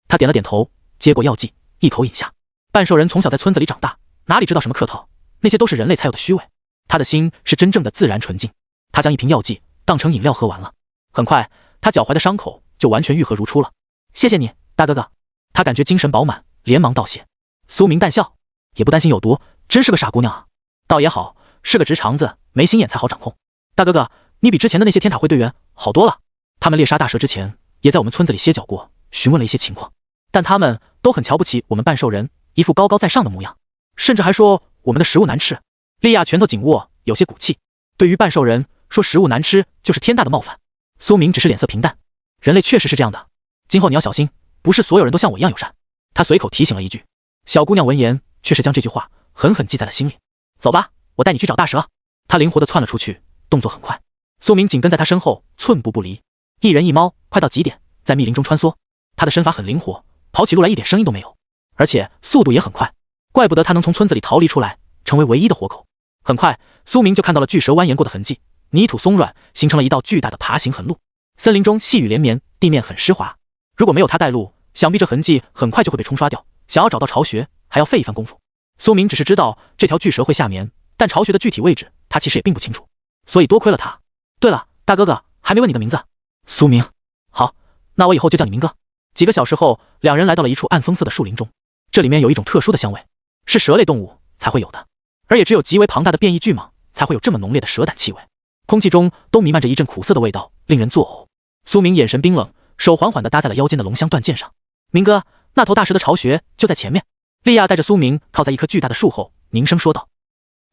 他点了点头，接过药剂，一口饮下。半兽人从小在村子里长大，哪里知道什么客套，那些都是人类才有的虚伪。他的心是真正的自然纯净。他将一瓶药剂当成饮料喝完了，很快他脚踝的伤口就完全愈合如初了。谢谢你，大哥哥。他感觉精神饱满，连忙道谢。苏明淡笑，也不担心有毒，真是个傻姑娘啊。倒也好，是个直肠子，没心眼才好掌控。大哥哥，你比之前的那些天塔会队员好多了。他们猎杀大蛇之前，也在我们村子里歇脚过，询问了一些情况，但他们都很瞧不起我们半兽人，一副高高在上的模样，甚至还说我们的食物难吃。莉亚拳头紧握，有些骨气。对于半兽人，说食物难吃就是天大的冒犯。苏明只是脸色平淡，人类确实是这样的，今后你要小心，不是所有人都像我一样友善。他随口提醒了一句，小姑娘闻言却是将这句话狠狠记在了心里。走吧，我带你去找大蛇。他灵活地窜了出去，动作很快。苏明紧跟在他身后，寸步不离。一人一猫，快到极点，在密林中穿梭。他的身法很灵活，跑起路来一点声音都没有，而且速度也很快，怪不得他能从村子里逃离出来，成为唯一的活口。很快，苏明就看到了巨蛇蜿蜒过的痕迹，泥土松软，形成了一道巨大的爬行痕路。森林中细雨连绵，地面很湿滑。如果没有他带路，想必这痕迹很快就会被冲刷掉。想要找到巢穴，还要费一番功夫。苏明只是知道这条巨蛇会下眠，但巢穴的具体位置他其实也并不清楚，所以多亏了他。对了，大哥哥，还没问你的名字。苏明。好，那我以后就叫你明哥。几个小时后，两人来到了一处暗枫色的树林中，这里面有一种特殊的香味，是蛇类动物才会有的，而也只有极为庞大的变异巨蟒才会有这么浓烈的蛇胆气味。空气中都弥漫着一阵苦涩的味道，令人作呕。苏明眼神冰冷，手缓缓地搭在了腰间的龙香断剑上。明哥，那头大蛇的巢穴就在前面。莉亚带着苏明靠在一棵巨大的树后，凝声说道。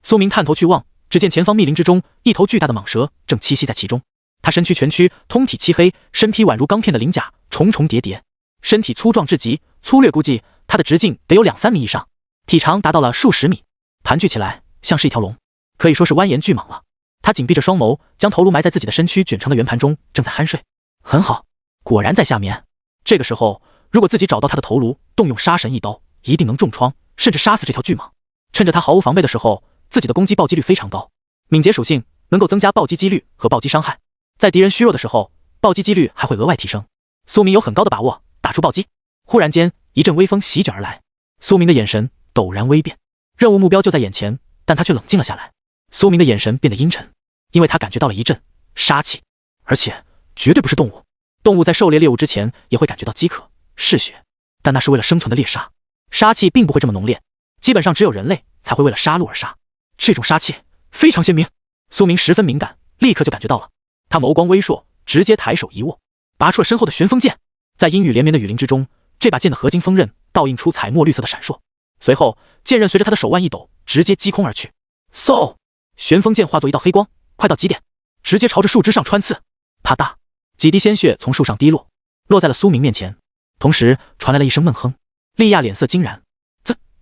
苏明探头去望，只见前方密林之中，一头巨大的蟒蛇正栖息在其中。它身躯全躯，通体漆黑，身披宛如钢片的鳞甲，重重叠叠，身体粗壮至极，粗略估计它的直径得有2-3米以上，体长达到了数十米，盘踞起来像是一条龙，可以说是蜿蜒巨蟒了。它紧闭着双眸，将头颅埋在自己的身躯卷成的圆盘中，正在酣睡。很好，果然在下面。这个时候，如果自己找到它的头颅，动用杀神一刀，一定能重创，甚至杀死这条巨蟒。趁着它毫无防备的时候，自己的攻击暴击率非常高，敏捷属性能够增加暴击几率和暴击伤害，在敌人虚弱的时候，暴击几率还会额外提升。苏明有很高的把握打出暴击。忽然间，一阵微风席卷而来，苏明的眼神陡然微变，任务目标就在眼前，但他却冷静了下来。苏明的眼神变得阴沉，因为他感觉到了一阵杀气，而且绝对不是动物。动物在狩猎猎物之前也会感觉到饥渴、嗜血，但那是为了生存的猎杀，杀气并不会这么浓烈，基本上只有人类才会为了杀戮而杀。这种杀气非常鲜明，苏明十分敏感，立刻就感觉到了。他眸光微烁，直接抬手一握，拔出了身后的旋风剑。在阴雨连绵的雨林之中，这把剑的合金锋刃倒映出彩墨绿色的闪烁，随后剑刃随着他的手腕一抖，直接击空而去。嗖！旋风剑化作一道黑光，快到极点，直接朝着树枝上穿刺。啪嗒，几滴鲜血从树上滴落，落在了苏明面前，同时传来了一声闷哼。莉亚脸色惊然，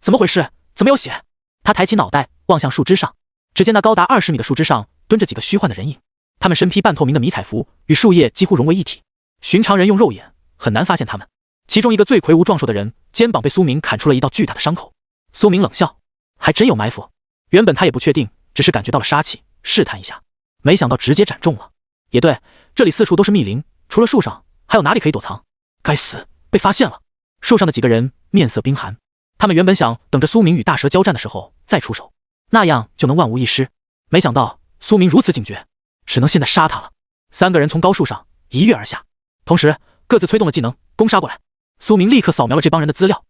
怎么回事？怎么有血？他抬起脑袋望向树枝上，只见那高达20米的树枝上蹲着几个虚幻的人影，他们身披半透明的迷彩服，与树叶几乎融为一体，寻常人用肉眼很难发现他们。其中一个最魁梧壮硕的人，肩膀被苏明砍出了一道巨大的伤口。苏明冷笑，还真有埋伏。原本他也不确定，只是感觉到了杀气，试探一下，没想到直接斩中了。也对，这里四处都是密林，除了树上，还有哪里可以躲藏？该死，被发现了！树上的几个人面色冰寒，他们原本想等着苏明与大蛇交战的时候再出手，那样就能万无一失。没想到苏明如此警觉，只能现在杀他了。3个人从高树上一跃而下，同时各自催动了技能，攻杀过来。苏明立刻扫描了这帮人的资料。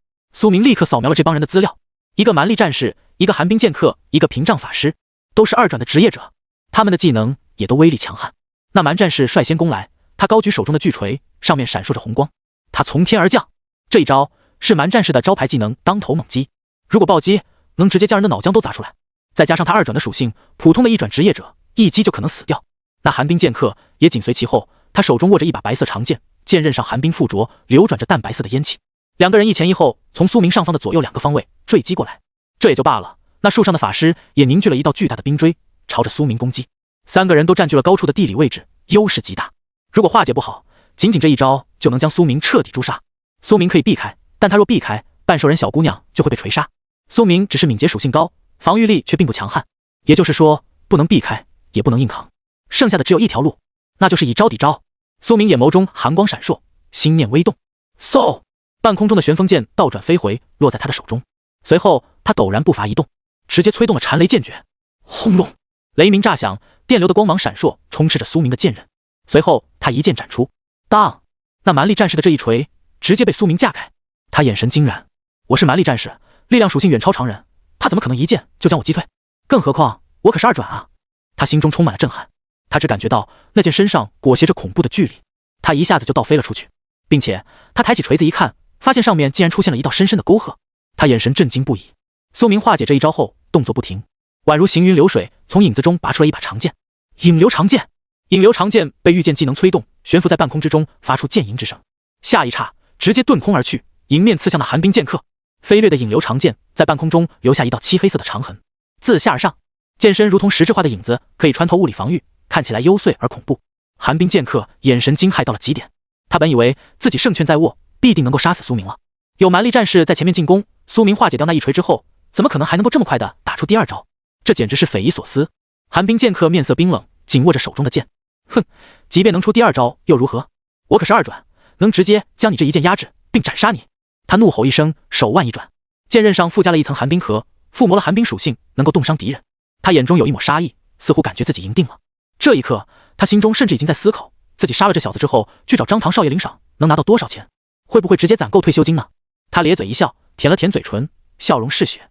一个蛮力战士，一个寒冰剑客，一个屏障法师，都是2转的职业者，他们的技能也都威力强悍。那蛮战士率先攻来，他高举手中的巨锤，上面闪烁着红光，他从天而降。这一招是蛮战士的招牌技能当头猛击，如果暴击能直接将人的脑浆都砸出来，再加上他2转的属性，普通的1转职业者一击就可能死掉。那寒冰剑客也紧随其后，他手中握着一把白色长剑，剑刃上寒冰附着，流转着淡白色的烟气。2个人一前一后，从苏明上方的左右2个方位坠击过来。这也就罢了，那树上的法师也凝聚了一道巨大的冰锥，朝着苏明攻击。3个人都占据了高处的地理位置，优势极大。如果化解不好，仅仅这一招就能将苏明彻底诛杀。苏明可以避开，但他若避开，半兽人小姑娘就会被锤杀。苏明只是敏捷属性高，防御力却并不强悍，也就是说不能避开，也不能硬扛，剩下的只有一条路，那就是以招抵招。苏明眼眸中寒光闪烁，心念微动，嗖！半空中的旋风剑倒转飞回，落在他的手中。随后他陡然步伐一动，直接催动了禅雷剑诀。轰隆！雷鸣炸响，电流的光芒闪烁，充斥着苏明的剑刃。随后他一剑斩出，当！那蛮力战士的这一锤直接被苏明架开。他眼神惊然，我是蛮力战士，力量属性远超常人，他怎么可能一剑就将我击退？更何况我可是2转啊！他心中充满了震撼，他只感觉到那剑身上裹挟着恐怖的距离，他一下子就倒飞了出去，并且他抬起锤子一看，发现上面竟然出现了一道深深的沟壑。他眼神震惊不已。苏明化解这一招后，动作不停，宛如行云流水，从影子中拔出了一把长剑，影流长剑。影流长剑被御剑技能催动，悬浮在半空之中，发出剑吟之声。下一刹，直接遁空而去，迎面刺向那寒冰剑客。飞掠的影流长剑在半空中留下一道漆黑色的长痕，自下而上，剑身如同实质化的影子，可以穿透物理防御，看起来幽邃而恐怖。寒冰剑客眼神惊骇到了极点，他本以为自己胜券在握，必定能够杀死苏明了。有蛮力战士在前面进攻，苏明化解掉那一锤之后，怎么可能还能够这么快的打出第二招？这简直是匪夷所思。寒冰剑客面色冰冷，紧握着手中的剑。哼，即便能出第二招又如何？我可是二转，能直接将你这一剑压制并斩杀你。他怒吼一声，手腕一转，剑刃上附加了一层寒冰壳，附魔了寒冰属性，能够冻伤敌人。他眼中有一抹杀意，似乎感觉自己赢定了。这一刻，他心中甚至已经在思考，自己杀了这小子之后，去找张唐少爷领赏，能拿到多少钱？会不会直接攒够退休金呢？他咧嘴一笑，舔了舔嘴唇，笑容嗜血。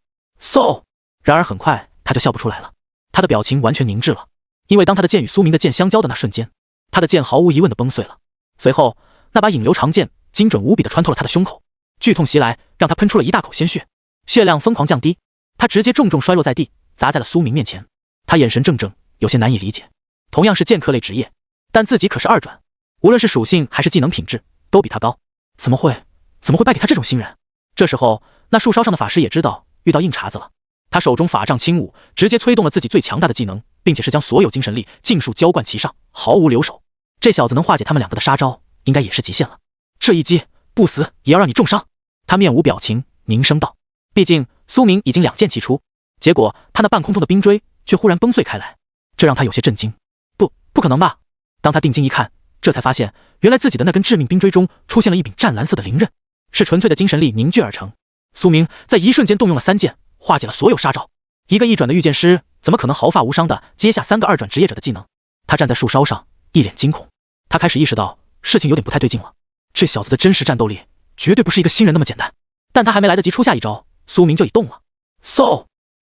然而很快他就笑不出来了，他的表情完全凝滞了。因为当他的剑与苏明的剑相交的那瞬间，他的剑毫无疑问的崩碎了。随后，那把影流长剑精准无比的穿透了他的胸口，剧痛袭来，让他喷出了一大口鲜血，血量疯狂降低，他直接重重摔落在地，砸在了苏明面前。他眼神怔怔，有些难以理解。同样是剑客类职业，但自己可是二转，无论是属性还是技能品质都比他高，怎么会败给他这种新人？这时候，那树梢上的法师也知道遇到硬茬子了，他手中法杖轻舞，直接催动了自己最强大的技能，并且是将所有精神力尽数浇灌其上，毫无留手。这小子能化解他们两个的杀招，应该也是极限了。这一击不死也要让你重伤。他面无表情，凝声道。毕竟苏明已经两剑齐出，结果他那半空中的冰锥却忽然崩碎开来，这让他有些震惊。不可能吧？当他定睛一看，这才发现原来自己的那根致命冰锥中出现了一柄湛蓝色的灵刃，是纯粹的精神力凝聚而成。苏明在一瞬间动用了3剑，化解了所有杀招。一个一转的御剑师怎么可能毫发无伤的接下3个二转职业者的技能？他站在树梢上，一脸惊恐。他开始意识到事情有点不太对劲了，这小子的真实战斗力绝对不是一个新人那么简单。但他还没来得及出下一招，苏明就已动了。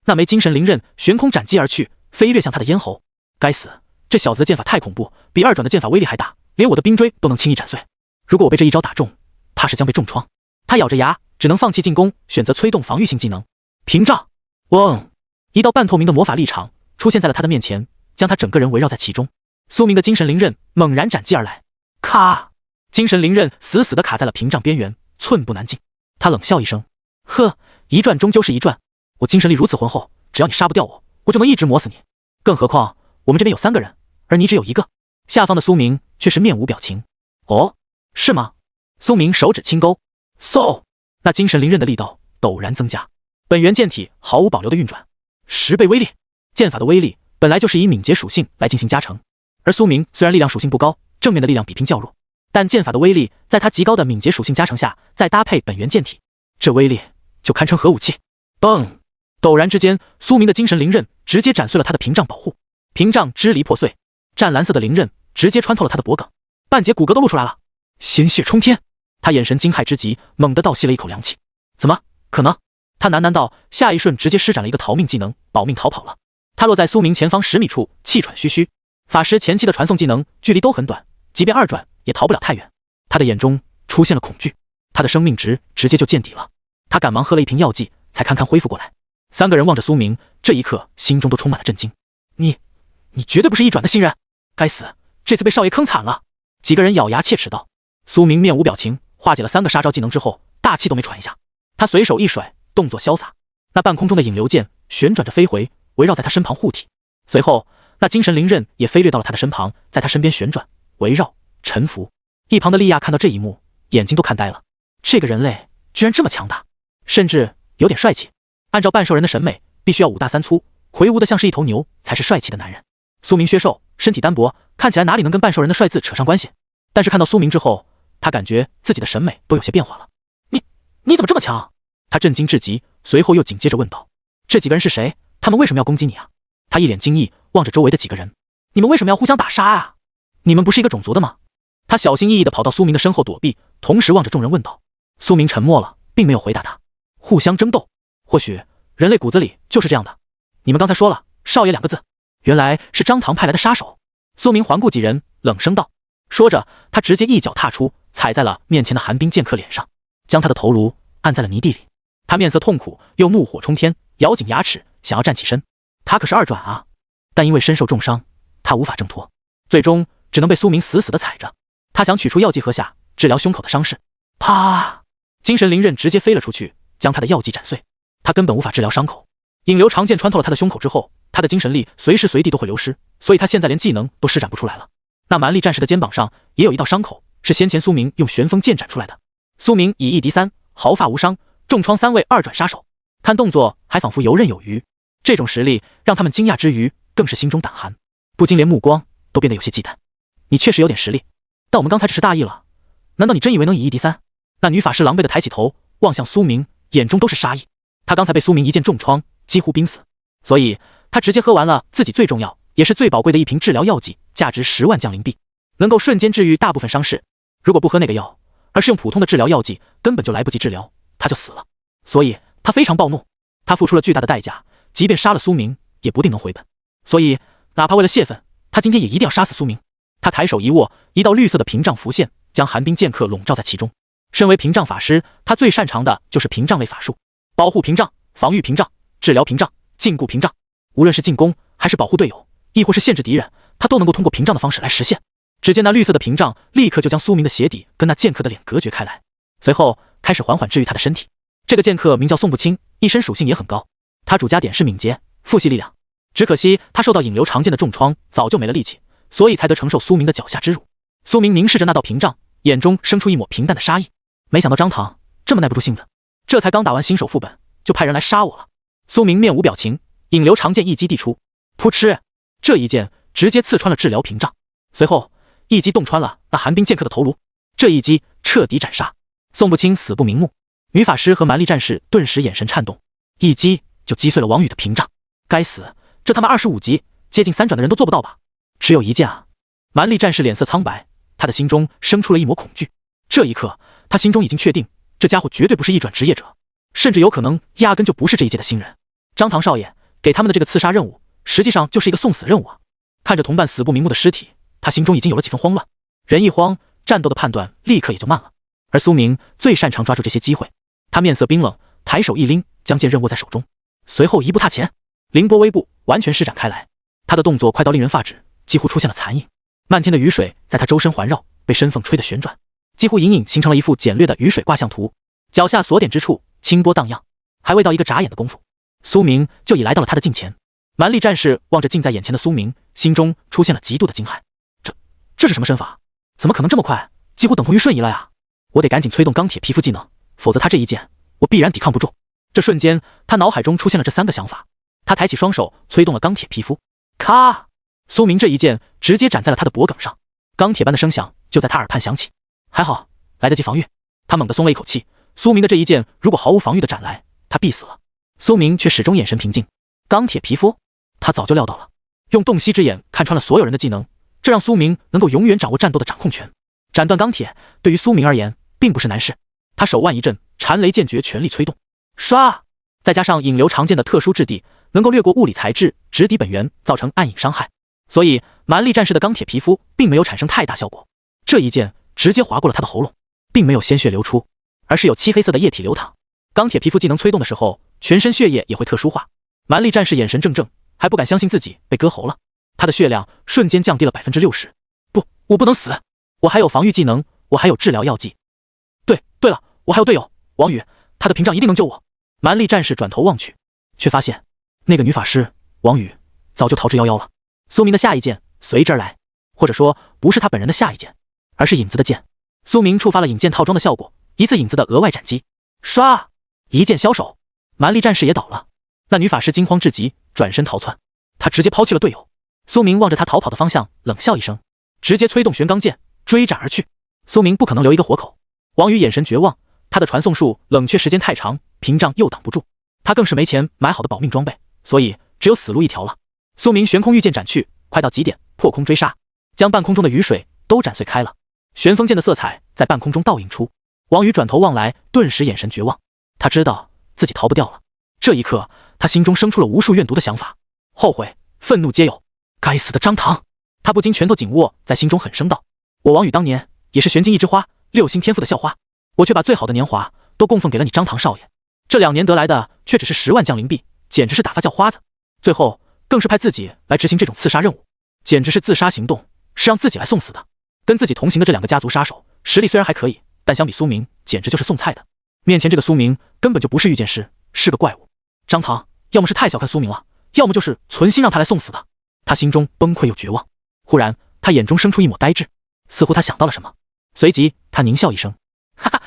那枚精神灵刃悬空斩击而去，飞掠向他的咽喉。该死，这小子的剑法太恐怖，比二转的剑法威力还大，连我的冰锥都能轻易斩碎。如果我被这一招打中，怕是将被重创。他咬着牙，只能放弃进攻，选择催动防御性技能。屏障！嗡！一道半透明的魔法力场出现在了他的面前，将他整个人围绕在其中。苏明的精神灵刃猛然斩击而来，咔！精神灵刃死死地卡在了屏障边缘，寸步难进。他冷笑一声，呵，一转终究是一转，我精神力如此浑厚，只要你杀不掉我，我就能一直磨死你。更何况我们这边有3个人，而你只有1个。下方的苏明却是面无表情。哦，是吗？苏明手指轻勾，那精神灵刃的力道陡然增加，本源剑体毫无保留的运转，10倍威力。剑法的威力本来就是以敏捷属性来进行加成，而苏明虽然力量属性不高，正面的力量比拼较弱，但剑法的威力在他极高的敏捷属性加成下，再搭配本源剑体，这威力就堪称核武器。嘣！陡然之间，苏明的精神灵刃直接斩碎了他的屏障保护，屏障支离破碎，湛蓝色的灵刃直接穿透了他的脖颈，半截骨骼都露出来了，鲜血冲天。他眼神惊骇之极，猛地倒吸了一口凉气。怎么可能？他喃喃道，下一瞬直接施展了一个逃命技能，保命逃跑了。他落在苏明前方10米处，气喘吁吁。法师前期的传送技能距离都很短，即便二转也逃不了太远。他的眼中出现了恐惧，他的生命值直接就见底了。他赶忙喝了一瓶药剂，才堪堪恢复过来。3个人望着苏明，这一刻心中都充满了震惊。你绝对不是一转的新人！该死，这次被少爷坑惨了！几个人咬牙切齿道。苏明面无表情，化解了3个杀招技能之后，大气都没喘一下。他随手一甩，动作潇洒，那半空中的引流剑旋转着飞回，围绕在他身旁护体。随后，那精神灵刃也飞掠到了他的身旁，在他身边旋转、围绕、沉浮。一旁的莉亚看到这一幕，眼睛都看呆了。这个人类居然这么强大，甚至有点帅气。按照半兽人的审美，必须要5大3粗，魁梧的像是一头牛才是帅气的男人。苏明削瘦，身体单薄，看起来哪里能跟半兽人的帅字扯上关系？但是看到苏明之后，他感觉自己的审美都有些变化了。你怎么这么强？他震惊至极，随后又紧接着问道：这几个人是谁？他们为什么要攻击你啊？他一脸惊异，望着周围的几个人，你们为什么要互相打杀啊？你们不是一个种族的吗？他小心翼翼地跑到苏明的身后躲避，同时望着众人问道。苏明沉默了，并没有回答他。互相争斗，或许人类骨子里就是这样的。你们刚才说了少爷2个字，原来是张唐派来的杀手。苏明环顾几人，冷声道。说着，他直接一脚踏出，踩在了面前的寒冰剑客脸上，将他的头颅按在了泥地里。他面色痛苦，又怒火冲天，咬紧牙齿想要站起身。他可是二转啊，但因为身受重伤，他无法挣脱，最终只能被苏明死死地踩着。他想取出药剂喝下，治疗胸口的伤势。啪！精神灵刃直接飞了出去，将他的药剂斩碎。他根本无法治疗伤口。引流长剑穿透了他的胸口之后，他的精神力随时随地都会流失，所以他现在连技能都施展不出来了。那蛮力战士的肩膀上也有一道伤口，是先前苏明用旋风剑斩出来的。苏明以1敌3，毫发无伤，重创3位2转杀手，看动作还仿佛游刃有余。这种实力让他们惊讶之余，更是心中胆寒，不禁连目光都变得有些忌惮。你确实有点实力，但我们刚才只是大意了。难道你真以为能以1敌3？那女法师狼狈地抬起头，望向苏明，眼中都是杀意。她刚才被苏明一剑重创，几乎濒死，所以她直接喝完了自己最重要也是最宝贵的一瓶治疗药剂，价值10万降灵币，能够瞬间治愈大部分伤势。如果不喝那个药，而是用普通的治疗药剂，根本就来不及治疗，她就死了。所以她非常暴怒，她付出了巨大的代价，即便杀了苏明，也不定能回本。所以哪怕为了泄愤，她今天也一定要杀死苏明。她抬手一握，一道绿色的屏障浮现，将寒冰剑客笼罩在其中。身为屏障法师，他最擅长的就是屏障类法术，保护屏障、防御屏障、治疗屏障、禁锢屏障。无论是进攻还是保护队友，亦或是限制敌人，他都能够通过屏障的方式来实现。只见那绿色的屏障立刻就将苏明的鞋底跟那剑客的脸隔绝开来，随后开始缓缓治愈他的身体。这个剑客名叫宋不清，一身属性也很高，他主加点是敏捷、负系力量。只可惜他受到引流长剑的重创，早就没了力气，所以才得承受苏明的脚下之辱。苏明凝视着那道屏障，眼中生出一抹平淡的杀意。没想到张唐这么耐不住性子，这才刚打完新手副本，就派人来杀我了。苏明面无表情，引流长剑一击递出，噗嗤，这一剑直接刺穿了治疗屏障，随后一击洞穿了那寒冰剑客的头颅。这一击彻底斩杀，宋不清死不瞑目。女法师和蛮力战士顿时眼神颤动，一击就击碎了王宇的屏障。该死，这他妈25级接近3转的人都做不到吧？只有一剑啊！蛮力战士脸色苍白，他的心中生出了一抹恐惧。这一刻他心中已经确定，这家伙绝对不是1转职业者，甚至有可能压根就不是这一届的新人。张唐少爷给他们的这个刺杀任务，实际上就是一个送死任务啊！看着同伴死不瞑目的尸体，他心中已经有了几分慌乱。人一慌，战斗的判断立刻也就慢了。而苏明最擅长抓住这些机会，他面色冰冷，抬手一拎，将剑刃握在手中，随后一步踏前，凌波微步完全施展开来。他的动作快到令人发指，几乎出现了残影。漫天的雨水在他周身环绕，被身缝吹得旋转，几乎隐隐形成了一幅简略的雨水卦象图。脚下锁点之处，清波荡漾，还未到一个眨眼的功夫，苏明就已来到了他的近前。蛮力战士望着近在眼前的苏明，心中出现了极度的惊骇。这是什么身法？怎么可能这么快？几乎等同于瞬移了呀！我得赶紧催动钢铁皮肤技能，否则他这一剑我必然抵抗不住。这瞬间，他脑海中出现了这3个想法。他抬起双手，催动了钢铁皮肤。咔！苏明这一剑直接斩在了他的脖颈上，钢铁般的声响就在他耳畔响起。还好来得及防御，他猛地松了一口气。苏明的这一剑如果毫无防御的斩来，他必死了。苏明却始终眼神平静。钢铁皮肤，他早就料到了，用洞悉之眼看穿了所有人的技能，这让苏明能够永远掌握战斗的掌控权。斩断钢铁对于苏明而言并不是难事，他手腕一震，禅雷剑诀全力催动，唰！再加上引流长剑的特殊质地，能够掠过物理材质，直抵本源，造成暗影伤害，所以蛮力战士的钢铁皮肤并没有产生太大效果。这一剑直接划过了他的喉咙，并没有鲜血流出，而是有漆黑色的液体流淌。钢铁皮肤技能催动的时候，全身血液也会特殊化。蛮力战士眼神怔怔，还不敢相信自己被割喉了，他的血量瞬间降低了60%。不，我不能死，我还有防御技能，我还有治疗药剂。对了，我还有队友王宇，他的屏障一定能救我。蛮力战士转头望去，却发现那个女法师王宇早就逃之夭夭了。苏明的下一剑随之而来，或者说不是他本人的下一剑，而是影子的剑。苏明触发了引剑套装的效果，一次影子的额外斩击，唰，一剑消手，蛮力战士也倒了。那女法师惊慌至极，转身逃窜，她直接抛弃了队友。苏明望着她逃跑的方向，冷笑一声，直接催动玄钢剑追斩而去。苏明不可能留一个活口。王宇眼神绝望，他的传送术冷却时间太长，屏障又挡不住，他更是没钱买好的保命装备，所以只有死路一条了。苏明悬空御剑斩去，快到极点，破空追杀，将半空中的雨水都斩碎开了。旋风剑的色彩在半空中倒映出。王宇转头望来，顿时眼神绝望，他知道自己逃不掉了。这一刻，他心中生出了无数怨毒的想法，后悔、愤怒皆有。该死的张唐！他不禁拳头紧握，在心中狠声道：我王宇当年也是玄金一枝花，6星天赋的校花，我却把最好的年华都供奉给了你张唐少爷，这2年得来的却只是10万降灵币，简直是打发叫花子。最后更是派自己来执行这种刺杀任务，简直是自杀行动，是让自己来送死的。跟自己同行的这2个家族杀手实力虽然还可以，但相比苏明简直就是送菜的。面前这个苏明根本就不是御剑师，是个怪物。张唐要么是太小看苏明了，要么就是存心让他来送死的。他心中崩溃又绝望。忽然他眼中生出一抹呆滞，似乎他想到了什么。随即他狞笑一声，哈哈，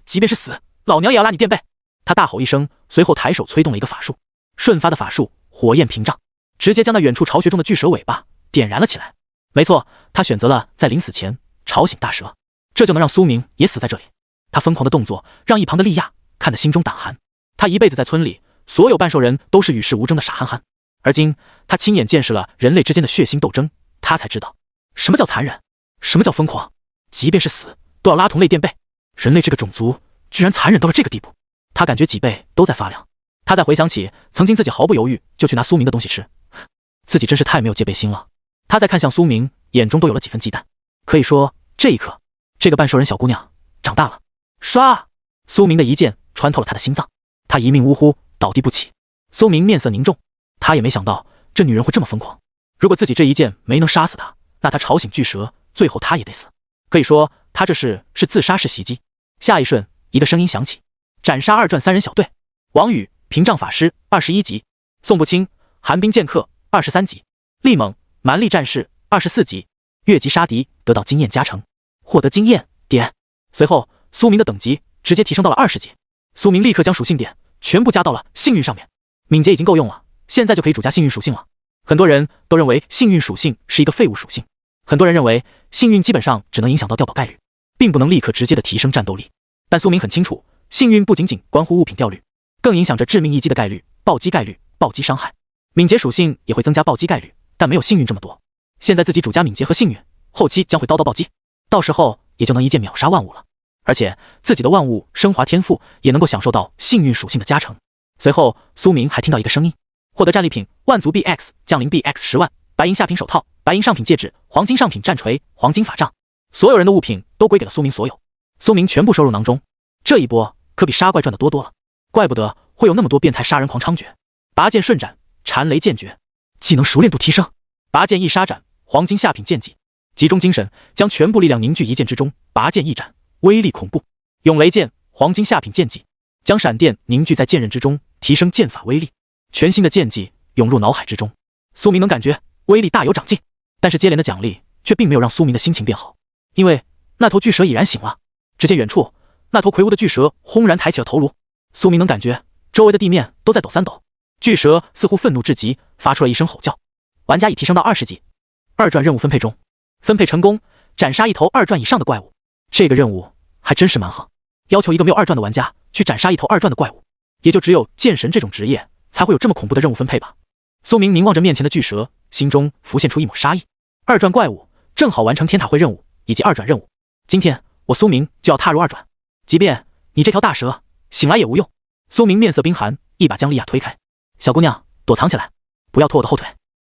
即便是死，老娘也要拉你垫背。他大吼一声，随后抬手催动了一个法术，瞬发的法术火焰屏障，直接将那远处巢穴中的巨蛇尾巴点燃了起来。没错，他选择了在临死前吵醒大蛇，这就能让苏明也死在这里。他疯狂的动作让一旁的莉亚看得心中胆寒。他一辈子在村里，所有半兽人都是与世无争的傻憨憨，而今他亲眼见识了人类之间的血腥斗争，他才知道什么叫残忍，什么叫疯狂。即便是死都要拉同类垫背，人类这个种族居然残忍到了这个地步。他感觉脊背都在发凉。他再回想起曾经自己毫不犹豫就去拿苏明的东西吃，自己真是太没有戒备心了。他再看向苏明，眼中都有了几分忌惮。可以说这一刻，这个半兽人小姑娘长大了。唰！苏明的一剑穿透了他的心脏，他一命呜呼，倒地不起。苏明面色凝重，他也没想到这女人会这么疯狂。如果自己这一剑没能杀死她，那他吵醒巨蛇，最后他也得死。可以说他这是自杀式袭击。下一瞬，一个声音响起：斩杀2传3人小队。王宇屏障法师21级，宋不清寒冰剑客23级，厉猛蛮力战士24级，越级杀敌得到经验加成，获得经验点。随后苏明的等级直接提升到了20级。苏明立刻将属性点全部加到了幸运上面，敏捷已经够用了，现在就可以主加幸运属性了。很多人都认为幸运属性是一个废物属性，很多人认为幸运基本上只能影响到掉宝概率，并不能立刻直接的提升战斗力。但苏明很清楚，幸运不仅仅关乎物品掉率，更影响着致命一击的概率、暴击概率、暴击伤害。敏捷属性也会增加暴击概率，但没有幸运这么多。现在自己主加敏捷和幸运，后期将会刀刀暴击，到时候也就能一剑秒杀万物了。而且自己的万物升华天赋也能够享受到幸运属性的加成。随后苏明还听到一个声音：获得战利品万族币 X 降临币 X10万，白银下品手套，白银上品戒指，黄金上品战锤，黄金法杖。所有人的物品都归给了苏明所有，苏明全部收入囊中。这一波可比杀怪赚的多多了，怪不得会有那么多变态杀人狂猖獗。拔剑瞬斩，缠雷剑诀，技能熟练度提升。拔剑一杀斩，黄金下品剑技，集中精神，将全部力量凝聚一剑之中，拔剑一斩，威力恐怖。永雷剑，黄金下品剑技，将闪电凝聚在剑刃之中，提升剑法威力。全新的剑技涌入脑海之中，苏明能感觉威力大有长进。但是接连的奖励却并没有让苏明的心情变好，因为那头巨蛇已然醒了。只见远处那头魁梧的巨蛇轰然抬起了头颅，苏明能感觉周围的地面都在抖3抖。巨蛇似乎愤怒至极，发出了一声吼叫。玩家已提升到20级，2传任务分配中，分配成功，斩杀一头2传以上的怪物。这个任务还真是蛮横，要求一个没有2传的玩家去斩杀一头2传的怪物，也就只有剑神这种职业才会有这么恐怖的任务分配吧。苏明凝望着面前的巨蛇，心中浮现出一抹杀意。2传怪物正好完成天塔会任务以及2转任务，今天我苏明就要踏入2转，即便你这条大蛇醒来也无用。苏明面色冰寒，一把将莉亚推开：小姑娘，躲藏起来，不要拖我的后腿。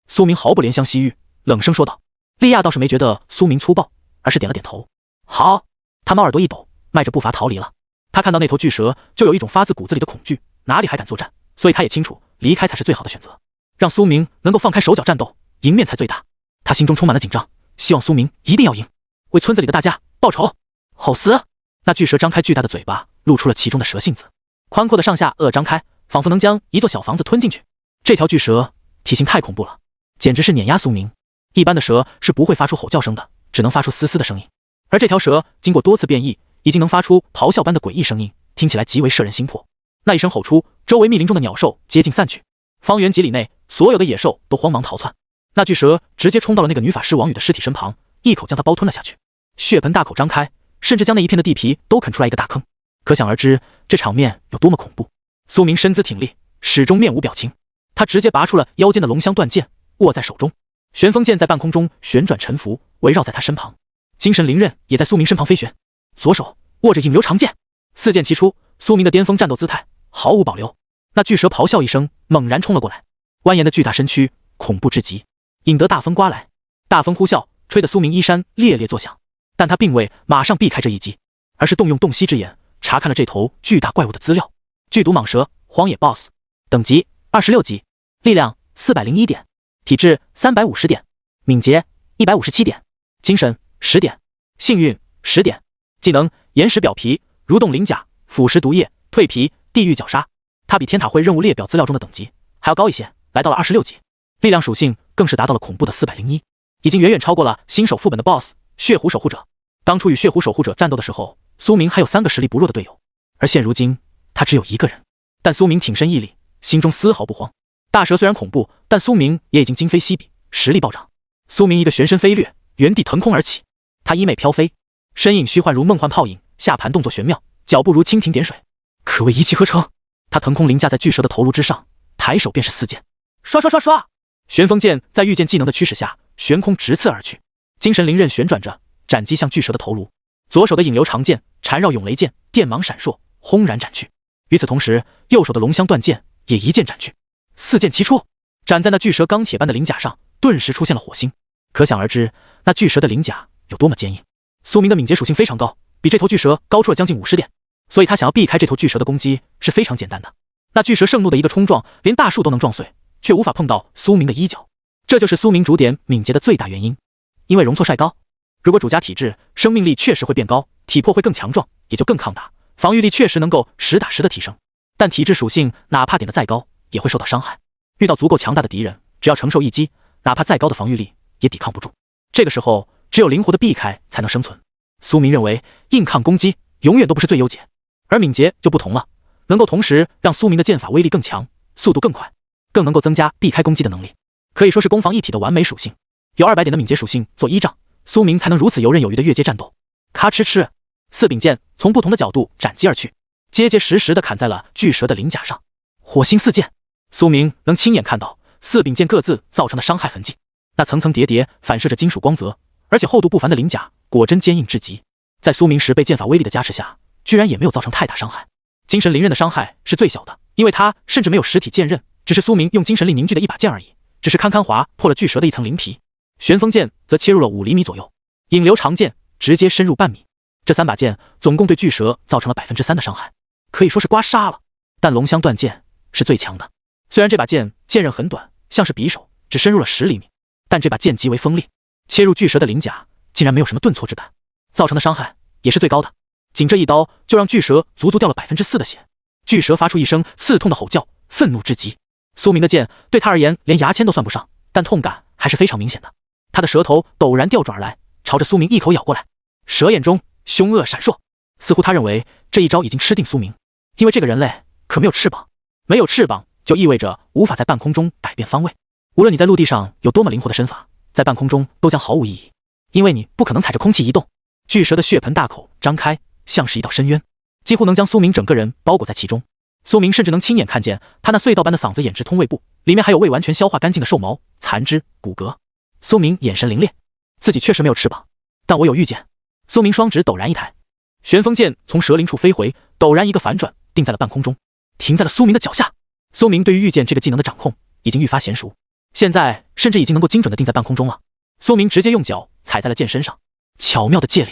苏明毫不怜香惜玉，冷声说道。莉亚倒是没觉得苏明粗暴，而是点了点头。好。他猫耳朵一抖，迈着步伐逃离了。他看到那头巨蛇就有一种发自骨子里的恐惧，哪里还敢作战？所以他也清楚离开才是最好的选择，让苏明能够放开手脚战斗，赢面才最大。他心中充满了紧张，希望苏明一定要赢，为村子里的大家报仇。吼嘶！那巨蛇张开巨大的嘴巴，露出了其中的蛇信子，宽阔的上下颚张开，仿佛能将一座小房子吞进去。这条巨蛇体型太恐怖了，简直是碾压苏明。一般的蛇是不会发出吼叫声的，只能发出嘶嘶的声音，而这条蛇经过多次变异，已经能发出咆哮般的诡异声音，听起来极为摄人心魄。那一声吼出，周围密林中的鸟兽接近散去，方圆几里内所有的野兽都慌忙逃窜。那巨蛇直接冲到了那个女法师王宇的尸体身旁，一口将她包吞了下去，血盆大口张开，甚至将那一片的地皮都啃出来一个大坑。可想而知，这场面有多么恐怖。苏明身姿挺立，始终面无表情。他直接拔出了腰间的龙香断剑，握在手中，旋风剑在半空中旋转沉浮，围绕在他身旁。精神灵刃也在苏明身旁飞旋，左手握着引流长剑，四剑齐出，苏明的巅峰战斗姿态毫无保留。那巨蛇咆哮一声，猛然冲了过来，蜿蜒的巨大身躯恐怖至极，引得大风刮来，大风呼啸，吹得苏明衣衫猎猎作响。但他并未马上避开这一击，而是动用洞悉之眼查看了这头巨大怪物的资料。剧毒蟒蛇，荒野 BOSS， 等级26级，力量401点，体质350点，敏捷157点，精神10点，幸运10点，技能岩石表皮、蠕动鳞甲、腐蚀毒液、蜕皮、地狱绞杀。它比天塔会任务列表资料中的等级还要高一些，来到了26级。力量属性更是达到了恐怖的401，已经远远超过了新手副本的 BOSS 血狐守护者。当初与血狐守护者战斗的时候，苏明还有3个实力不弱的队友，而现如今他只有1个人。但苏明挺身屹立，心中丝毫不慌。大蛇虽然恐怖，但苏明也已经今非昔比，实力暴涨。苏明一个旋身飞掠，原地腾空而起，他衣袂飘飞，身影虚幻如梦幻泡影，下盘动作玄妙，脚步如蜻蜓点水，可谓一气呵成。他腾空凌驾在巨蛇的头颅之上，抬手便是4剑，刷刷刷刷！旋风剑在御剑技能的驱使下，悬空直刺而去。精神灵刃旋转着，斩击向巨蛇的头颅。左手的引流长剑缠绕涌雷剑，电芒闪烁，轰然斩去。与此同时，右手的龙香断剑也一剑斩去。4剑齐出，斩在那巨蛇钢铁般的鳞甲上，顿时出现了火星。可想而知，那巨蛇的鳞甲有多么坚硬。苏明的敏捷属性非常高，比这头巨蛇高出了将近50点，所以他想要避开这头巨蛇的攻击是非常简单的。那巨蛇盛怒的一个冲撞，连大树都能撞碎，却无法碰到苏明的衣角。这就是苏明主点敏捷的最大原因，因为容错率高。如果主家体质，生命力确实会变高，体魄会更强壮，也就更抗打，防御力确实能够实打实的提升。但体质属性哪怕点的再高，也会受到伤害。遇到足够强大的敌人，只要承受一击，哪怕再高的防御力也抵抗不住。这个时候，只有灵活的避开才能生存。苏明认为，硬抗攻击永远都不是最优解，而敏捷就不同了，能够同时让苏明的剑法威力更强，速度更快，更能够增加避开攻击的能力，可以说是攻防一体的完美属性。有200点的敏捷属性做依仗，苏明才能如此游刃有余的越阶战斗。咔哧哧，4柄剑从不同的角度斩击而去，结结实实地砍在了巨蛇的鳞甲上。火星4剑，苏明能亲眼看到4柄剑各自造成的伤害痕迹，那层层叠叠反射着金属光泽，而且厚度不凡的鳞甲果真坚硬至极。在苏明10倍剑法威力的加持下，居然也没有造成太大伤害。精神灵刃的伤害是最小的，因为它甚至没有实体剑刃，只是苏明用精神力凝聚的一把剑而已，只是堪堪划破了巨蛇的一层鳞皮。旋风剑则切入了5厘米左右，引流长剑直接深入半米。这3把剑总共对巨蛇造成了3%的伤害，可以说是刮痧了。但龙香断剑是最强的，虽然这把剑剑刃很短，像是匕首，只深入了10厘米，但这把剑极为锋利，切入巨蛇的鳞甲竟然没有什么顿挫之感，造成的伤害也是最高的。仅这一刀就让巨蛇足足掉了4%的血，巨蛇发出一声刺痛的吼叫，愤怒至极。苏明的剑对他而言连牙签都算不上，但痛感还是非常明显的。他的舌头陡然掉转而来，朝着苏明一口咬过来，蛇眼中凶恶闪烁，似乎他认为这一招已经吃定苏明。因为这个人类可没有翅膀，没有翅膀就意味着无法在半空中改变方位。无论你在陆地上有多么灵活的身法，在半空中都将毫无意义，因为你不可能踩着空气移动。巨蛇的血盆大口张开，像是一道深渊，几乎能将苏明整个人包裹在其中。苏明甚至能亲眼看见他那隧道般的嗓子眼直通胃部，里面还有未完全消化干净的兽毛、残肢、骨骼。苏明眼神凌冽，自己确实没有翅膀，但我有预见。苏明双指陡然一抬，旋风剑从蛇鳞处飞回，陡然一个反转，定在了半空中，停在了苏明的脚下。苏明对于御剑这个技能的掌控已经愈发娴熟，现在甚至已经能够精准的定在半空中了。苏明直接用脚踩在了剑身上，巧妙的借力。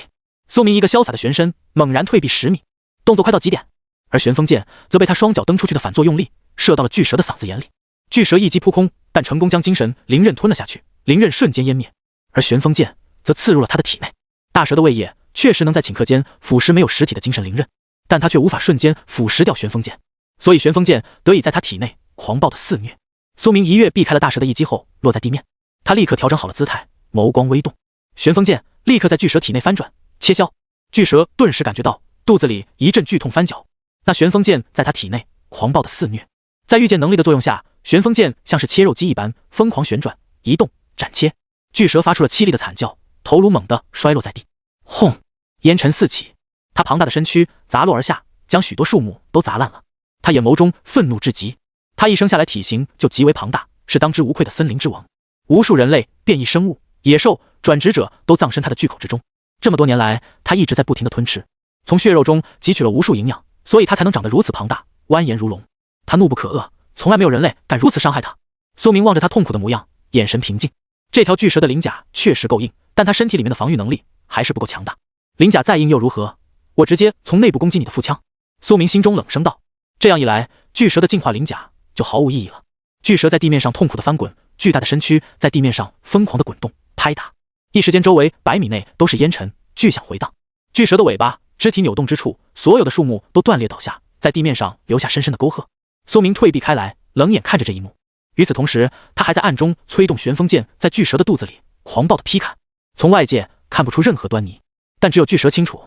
苏明一个潇洒的旋身，猛然退避10米，动作快到极点。而旋风剑则被他双脚蹬出去的反作用力射到了巨蛇的嗓子眼里。巨蛇一击扑空，但成功将精神灵刃吞了下去，灵刃瞬间湮灭。而旋风剑则刺入了他的体内。大蛇的胃液确实能在顷刻间腐蚀没有实体的精神灵刃，但他却无法瞬间腐蚀掉旋风剑，所以旋风剑得以在他体内狂暴的肆虐。苏明一跃避开了大蛇的一击后落在地面，他立刻调整好了姿态，眸光微动，旋风剑立刻在巨蛇体内翻转切削。巨蛇顿时感觉到肚子里一阵剧痛翻搅，那旋风剑在他体内狂暴的肆虐。在御剑能力的作用下，旋风剑像是切肉机一般疯狂旋转移动斩切。巨蛇发出了凄厉的惨叫，头颅猛地摔落在地，轰，烟尘四起，他庞大的身躯砸落而下，将许多树木都砸烂了。他眼眸中愤怒至极，他一生下来体型就极为庞大，是当之无愧的森林之王。无数人类、变异生物、野兽、转职者都葬身他的巨口之中。这么多年来，他一直在不停地吞吃，从血肉中汲取了无数营养，所以他才能长得如此庞大，蜿蜒如龙。他怒不可遏，从来没有人类敢如此伤害他。苏明望着他痛苦的模样，眼神平静。这条巨蛇的鳞甲确实够硬，但他身体里面的防御能力还是不够强大。鳞甲再硬又如何？我直接从内部攻击你的腹腔。苏明心中冷声道。这样一来，巨蛇的进化鳞甲就毫无意义了。巨蛇在地面上痛苦的翻滚，巨大的身躯在地面上疯狂地滚动拍打，一时间周围100米内都是烟尘，巨响回荡。巨蛇的尾巴肢体扭动之处，所有的树木都断裂倒下，在地面上留下深深的沟壑。苏明退避开来，冷眼看着这一幕。与此同时，他还在暗中催动旋风剑，在巨蛇的肚子里狂暴的劈砍。从外界看不出任何端倪，但只有巨蛇清楚，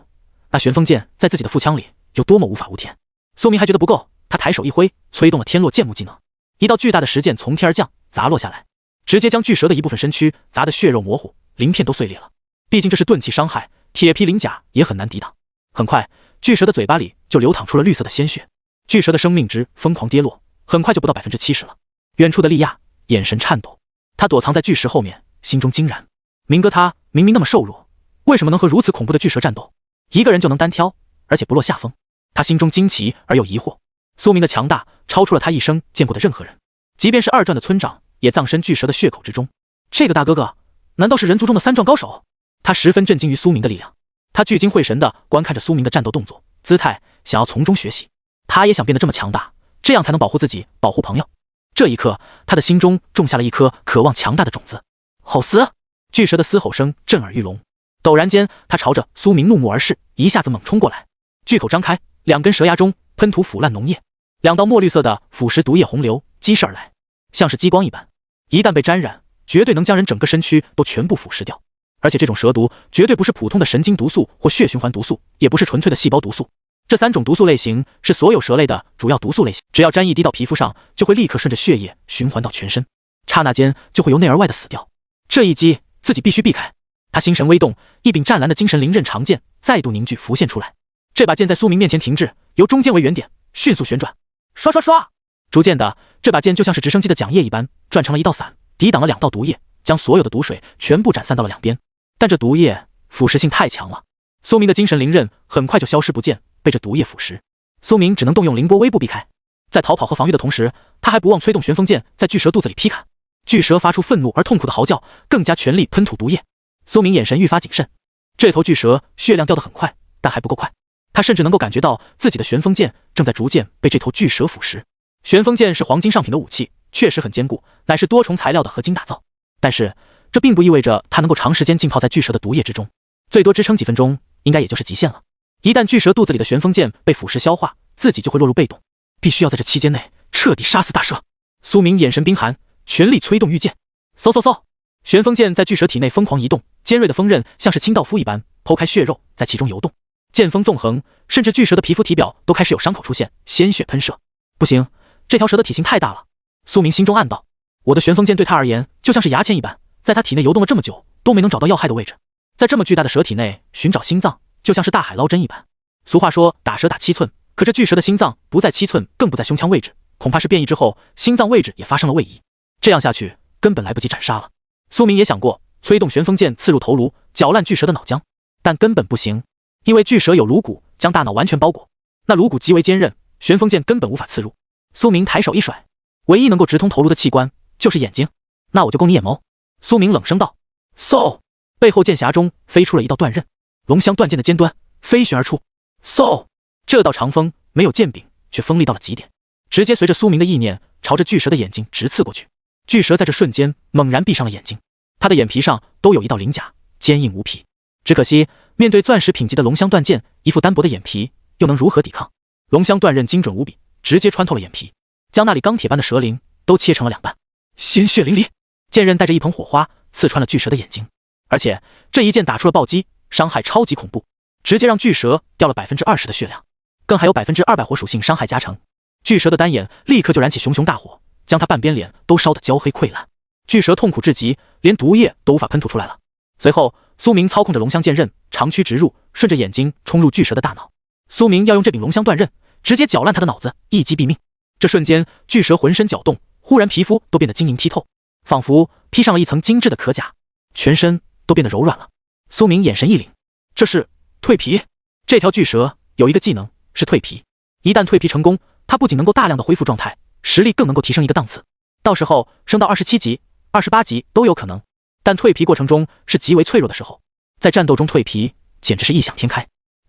那旋风剑在自己的腹腔里有多么无法无天。苏明还觉得不够，他抬手一挥，催动了天落剑幕技能，一道巨大的石剑从天而降，砸落下来，直接将巨蛇的一部分身躯砸得血肉模糊，鳞片都碎裂了。毕竟这是钝器伤害，铁皮鳞甲也很难抵挡。很快，巨蛇的嘴巴里就流淌出了绿色的鲜血，巨蛇的生命值疯狂跌落，很快就不到70%了。远处的利亚眼神颤抖，他躲藏在巨石后面，心中惊然：明哥他明明那么瘦弱，为什么能和如此恐怖的巨蛇战斗？一个人就能单挑，而且不落下风。他心中惊奇而又疑惑。苏明的强大超出了他一生见过的任何人，即便是2传的村长也葬身巨蛇的血口之中。这个大哥哥难道是人族中的3传高手？他十分震惊于苏明的力量，他聚精会神地观看着苏明的战斗动作姿态，想要从中学习。他也想变得这么强大，这样才能保护自己，保护朋友。这一刻，他的心中种下了一颗渴望强大的种子。吼嘶！巨蛇的嘶吼声震耳欲聋。陡然间，他朝着苏明怒目而视，一下子猛冲过来。巨口张开，2根蛇牙中喷吐腐烂浓液，2道墨绿色的腐蚀毒液洪流激射而来，像是激光一般，一旦被沾染，绝对能将人整个身躯都全部腐蚀掉。而且这种蛇毒绝对不是普通的神经毒素或血循环毒素，也不是纯粹的细胞毒素。这3种毒素类型是所有蛇类的主要毒素类型，只要沾一滴到皮肤上，就会立刻顺着血液循环到全身，刹那间就会由内而外的死掉。这一击自己必须避开。他心神微动，一柄湛蓝的精神灵刃长剑再度凝聚浮现出来。这把剑在苏明面前停滞，由中间为原点，迅速旋转，刷刷刷！逐渐的，这把剑就像是直升机的桨叶一般，转成了一道伞，抵挡了2道毒液，将所有的毒水全部展散到了2边。但这毒液腐蚀性太强了，苏明的精神灵刃很快就消失不见，被这毒液腐蚀。苏明只能动用凌波微步避开。在逃跑和防御的同时，他还不忘催动旋风剑在巨蛇肚子里劈砍。巨蛇发出愤怒而痛苦的嚎叫，更加全力喷吐毒液。苏明眼神愈发谨慎，这头巨蛇血量掉得很快，但还不够快。他甚至能够感觉到自己的旋风剑正在逐渐被这头巨蛇腐蚀。旋风剑是黄金上品的武器，确实很坚固，乃是多重材料的合金打造。但是这并不意味着它能够长时间浸泡在巨蛇的毒液之中，最多支撑几分钟，应该也就是极限了。一旦巨蛇肚子里的旋风剑被腐蚀消化，自己就会落入被动，必须要在这期间内彻底杀死大蛇。苏明眼神冰寒，全力催动御剑，嗖嗖嗖！旋风剑在巨蛇体内疯狂移动，尖锐的锋刃像是清道夫一般剖开血肉，在其中游动。剑锋纵横，甚至巨蛇的皮肤体表都开始有伤口出现，鲜血喷射。不行，这条蛇的体型太大了。苏明心中暗道，我的旋风剑对他而言就像是牙签一般，在他体内游动了这么久，都没能找到要害的位置。在这么巨大的蛇体内寻找心脏，就像是大海捞针一般。俗话说打蛇打7寸，可这巨蛇的心脏不在7寸，更不在胸腔位置，恐怕是变异之后心脏位置也发生了位移。这样下去根本来不及斩杀了。苏明也想过催动旋风剑刺入头颅，搅烂巨蛇的脑浆，但根本不行，因为巨蛇有颅骨将大脑完全包裹，那颅骨极为坚韧，旋风剑根本无法刺入。苏明抬手一甩，唯一能够直通头颅的器官就是眼睛，那我就攻你眼眸。苏明冷声道。嗖！背后剑匣中飞出了一道断刃，龙香断剑的尖端飞旋而出。嗖！这道长锋没有剑柄，却锋利到了极点，直接随着苏明的意念朝着巨蛇的眼睛直刺过去。巨蛇在这瞬间猛然闭上了眼睛，它的眼皮上都有一道鳞甲，坚硬无皮。只可惜面对钻石品级的龙香断剑，一副单薄的眼皮又能如何抵抗？龙香断刃精准无比，直接穿透了眼皮，将那里钢铁般的蛇鳞都切成了2半，鲜血淋漓。剑刃带着一捧火花刺穿了巨蛇的眼睛，而且这一剑打出了暴击，伤害超级恐怖，直接让巨蛇掉了20%的血量，更还有200%火属性伤害加成。巨蛇的单眼立刻就燃起熊熊大火，将它半边脸都烧得焦黑溃烂。巨蛇痛苦至极，连毒液都无法喷吐出来了。随后苏明操控着龙香剑刃长驱直入，顺着眼睛冲入巨蛇的大脑。苏明要用这柄龙香断刃直接搅烂他的脑子，一击毙命。这瞬间巨蛇浑身搅动，忽然皮肤都变得晶莹剔透，仿佛披上了一层精致的壳甲，全身都变得柔软了。苏明眼神一凛，这是蜕皮。这条巨蛇有一个技能是蜕皮，一旦蜕皮成功，它不仅能够大量的恢复状态，实力更能够提升一个档次，到时候升到27级、28级都有可能。但蜕皮过程中是极为脆弱的时候，在战斗中蜕皮简直是异想天开。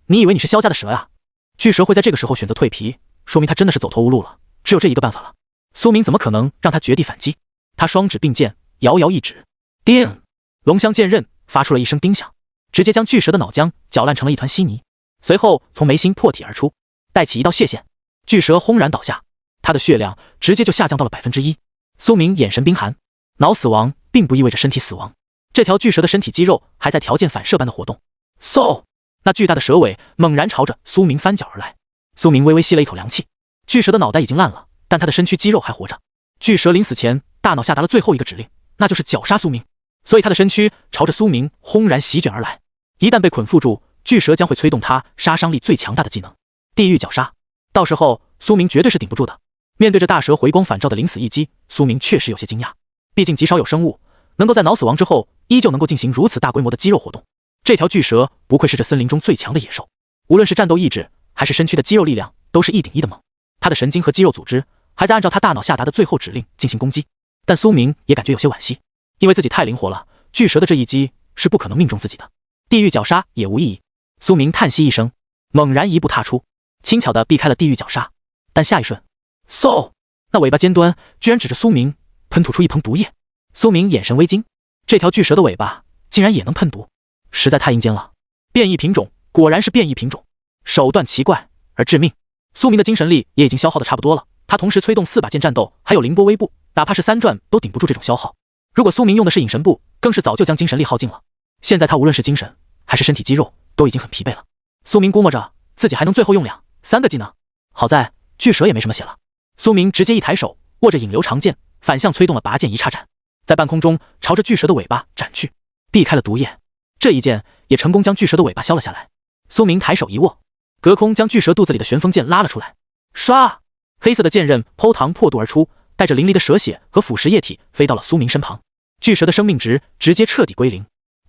你以为你是萧家的蛇呀？巨蛇会在这个时候选择蜕皮，说明他真的是走投无路了，只有这一个办法了。苏明怎么可能让他绝地反击？他双指并剑，遥遥一指，叮！龙香剑刃发出了一声叮响，直接将巨蛇的脑浆搅烂成了一团稀泥，随后从眉心破体而出，带起一道血线。巨蛇轰然倒下，他的血量直接就下降到了1%。苏明眼神冰寒，脑死亡并不意味着身体死亡，这条巨蛇的身体肌肉还在条件反射般的活动。嗖！那巨大的蛇尾猛然朝着苏明翻搅而来。苏明微微吸了一口凉气，巨蛇的脑袋已经烂了，但他的身躯肌肉还活着。巨蛇临死前，大脑下达了最后一个指令，那就是绞杀苏明，所以他的身躯朝着苏明轰然席卷而来。一旦被捆缚住，巨蛇将会催动他杀伤力最强大的技能——地狱绞杀。到时候，苏明绝对是顶不住的。面对着大蛇回光返照的临死一击，苏明确实有些惊讶，毕竟极少有生物能够在脑死亡之后依旧能够进行如此大规模的肌肉活动。这条巨蛇不愧是这森林中最强的野兽，无论是战斗意志还是身躯的肌肉力量都是1顶1的猛。他的神经和肌肉组织还在按照他大脑下达的最后指令进行攻击，但苏明也感觉有些惋惜，因为自己太灵活了，巨蛇的这一击是不可能命中自己的，地狱绞杀也无意义。苏明叹息一声，猛然一步踏出，轻巧地避开了地狱绞杀，但下一瞬，嗖！那尾巴尖端居然指着苏明喷吐出一盆毒液。苏明眼神微惊，这条巨蛇的尾巴竟然也能喷毒，实在太阴间了。变异品种，果然是变异品种，手段奇怪而致命。苏明的精神力也已经消耗的差不多了，他同时催动4把剑战斗，还有凌波微步，哪怕是3转都顶不住这种消耗。如果苏明用的是隐神步，更是早就将精神力耗尽了。现在他无论是精神还是身体肌肉都已经很疲惫了。苏明估摸着自己还能最后用2、3个技能，好在巨蛇也没什么血了。苏明直接一抬手，握着引流长剑，反向催动了拔剑一叉斩，在半空中朝着巨蛇的尾巴斩去，避开了毒液。这一剑也成功将巨蛇的尾巴削了下来。苏明抬手一握，隔空将巨蛇肚子里的旋风剑拉了出来，唰！黑色的剑刃剖膛破肚而出，带着淋漓的蛇血和腐蚀液体飞到了苏明身旁。巨蛇的生命值直接彻底归零，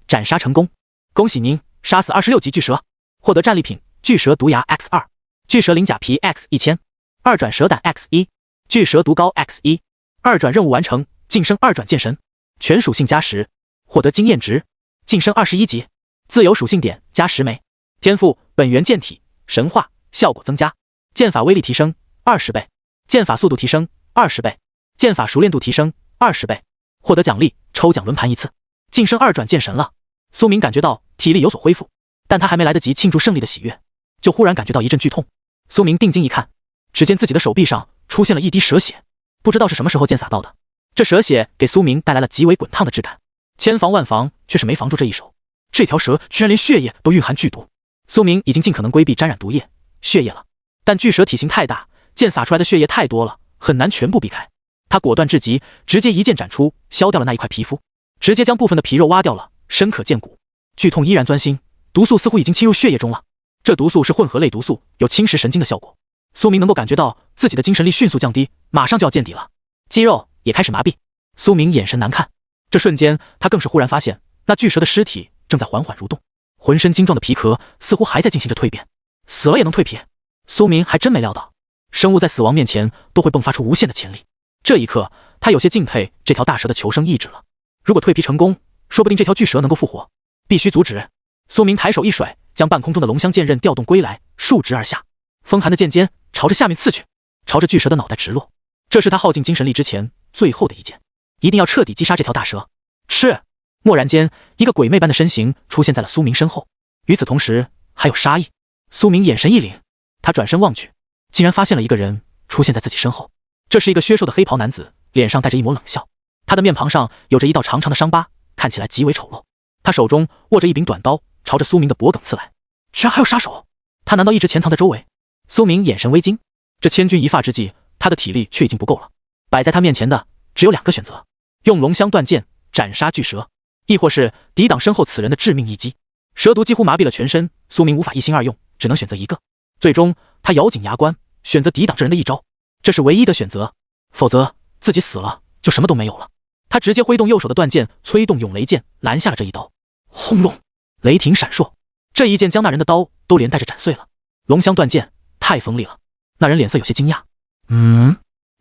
斩杀成功！恭喜您杀死26级巨蛇，获得战利品巨蛇毒牙 X2， 巨蛇鳞甲皮 X1000， 2转蛇胆 X1， 巨蛇毒膏 X1， 2转任务完成，晋升2转剑神，全属性加10，获得经验值，晋升21级，自由属性点加10枚，天赋本源剑体神话，效果增加，剑法威力提升20倍，剑法速度提升20倍，剑法熟练度提升20倍，获得奖励抽奖轮盘1次，晋升2转剑神了。苏明感觉到体力有所恢复，但他还没来得及庆祝胜利的喜悦，就忽然感觉到一阵剧痛。苏明定睛一看，只见自己的手臂上出现了一滴蛇血，不知道是什么时候溅洒到的。这蛇血给苏明带来了极为滚烫的质感，千防万防却是没防住这一手。这条蛇居然连血液都蕴含剧毒。苏明已经尽可能规避沾染毒液、血液了，但巨蛇体型太大，剑洒出来的血液太多了，很难全部避开。他果断至极，直接一剑斩出，削掉了那一块皮肤，直接将部分的皮肉挖掉了，深可见骨。剧痛依然钻心，毒素似乎已经侵入血液中了。这毒素是混合类毒素，有侵蚀神经的效果。苏明能够感觉到自己的精神力迅速降低，马上就要见底了，肌肉也开始麻痹。苏明眼神难看，这瞬间他更是忽然发现，那巨蛇的尸体正在缓缓蠕动，浑身精壮的皮壳似乎还在进行着蜕变，死了也能蜕皮。苏明还真没料到，生物在死亡面前都会迸发出无限的潜力。这一刻，他有些敬佩这条大蛇的求生意志了。如果蜕皮成功，说不定这条巨蛇能够复活，必须阻止。苏明抬手一甩，将半空中的龙香剑刃调动归来，竖直而下，风寒的剑尖朝着下面刺去，朝着巨蛇的脑袋直落。这是他耗尽精神力之前最后的一剑，一定要彻底击杀这条大蛇。吃！蓦然间，一个鬼魅般的身形出现在了苏明身后，与此同时还有杀意。苏明眼神一凛，他转身望去，竟然发现了一个人出现在自己身后。这是一个削瘦的黑袍男子，脸上带着一抹冷笑，他的面庞上有着一道长长的伤疤，看起来极为丑陋。他手中握着一柄短刀，朝着苏明的脖颈刺来。居然还有杀手，他难道一直潜藏在周围？苏明眼神微惊，这千钧一发之际，他的体力却已经不够了。摆在他面前的只有2个选择：用龙香断剑斩杀巨蛇，亦或是抵挡身后此人的致命一击。蛇毒几乎麻痹了全身，苏明无法一心二用，只能选择一个。最终他咬紧牙关，选择抵挡这人的一招，这是唯一的选择，否则自己死了就什么都没有了。他直接挥动右手的断剑，催动永雷剑拦下了这一刀。轰隆，雷霆闪烁，这一剑将那人的刀都连带着斩碎了。龙香断剑太锋利了，那人脸色有些惊讶。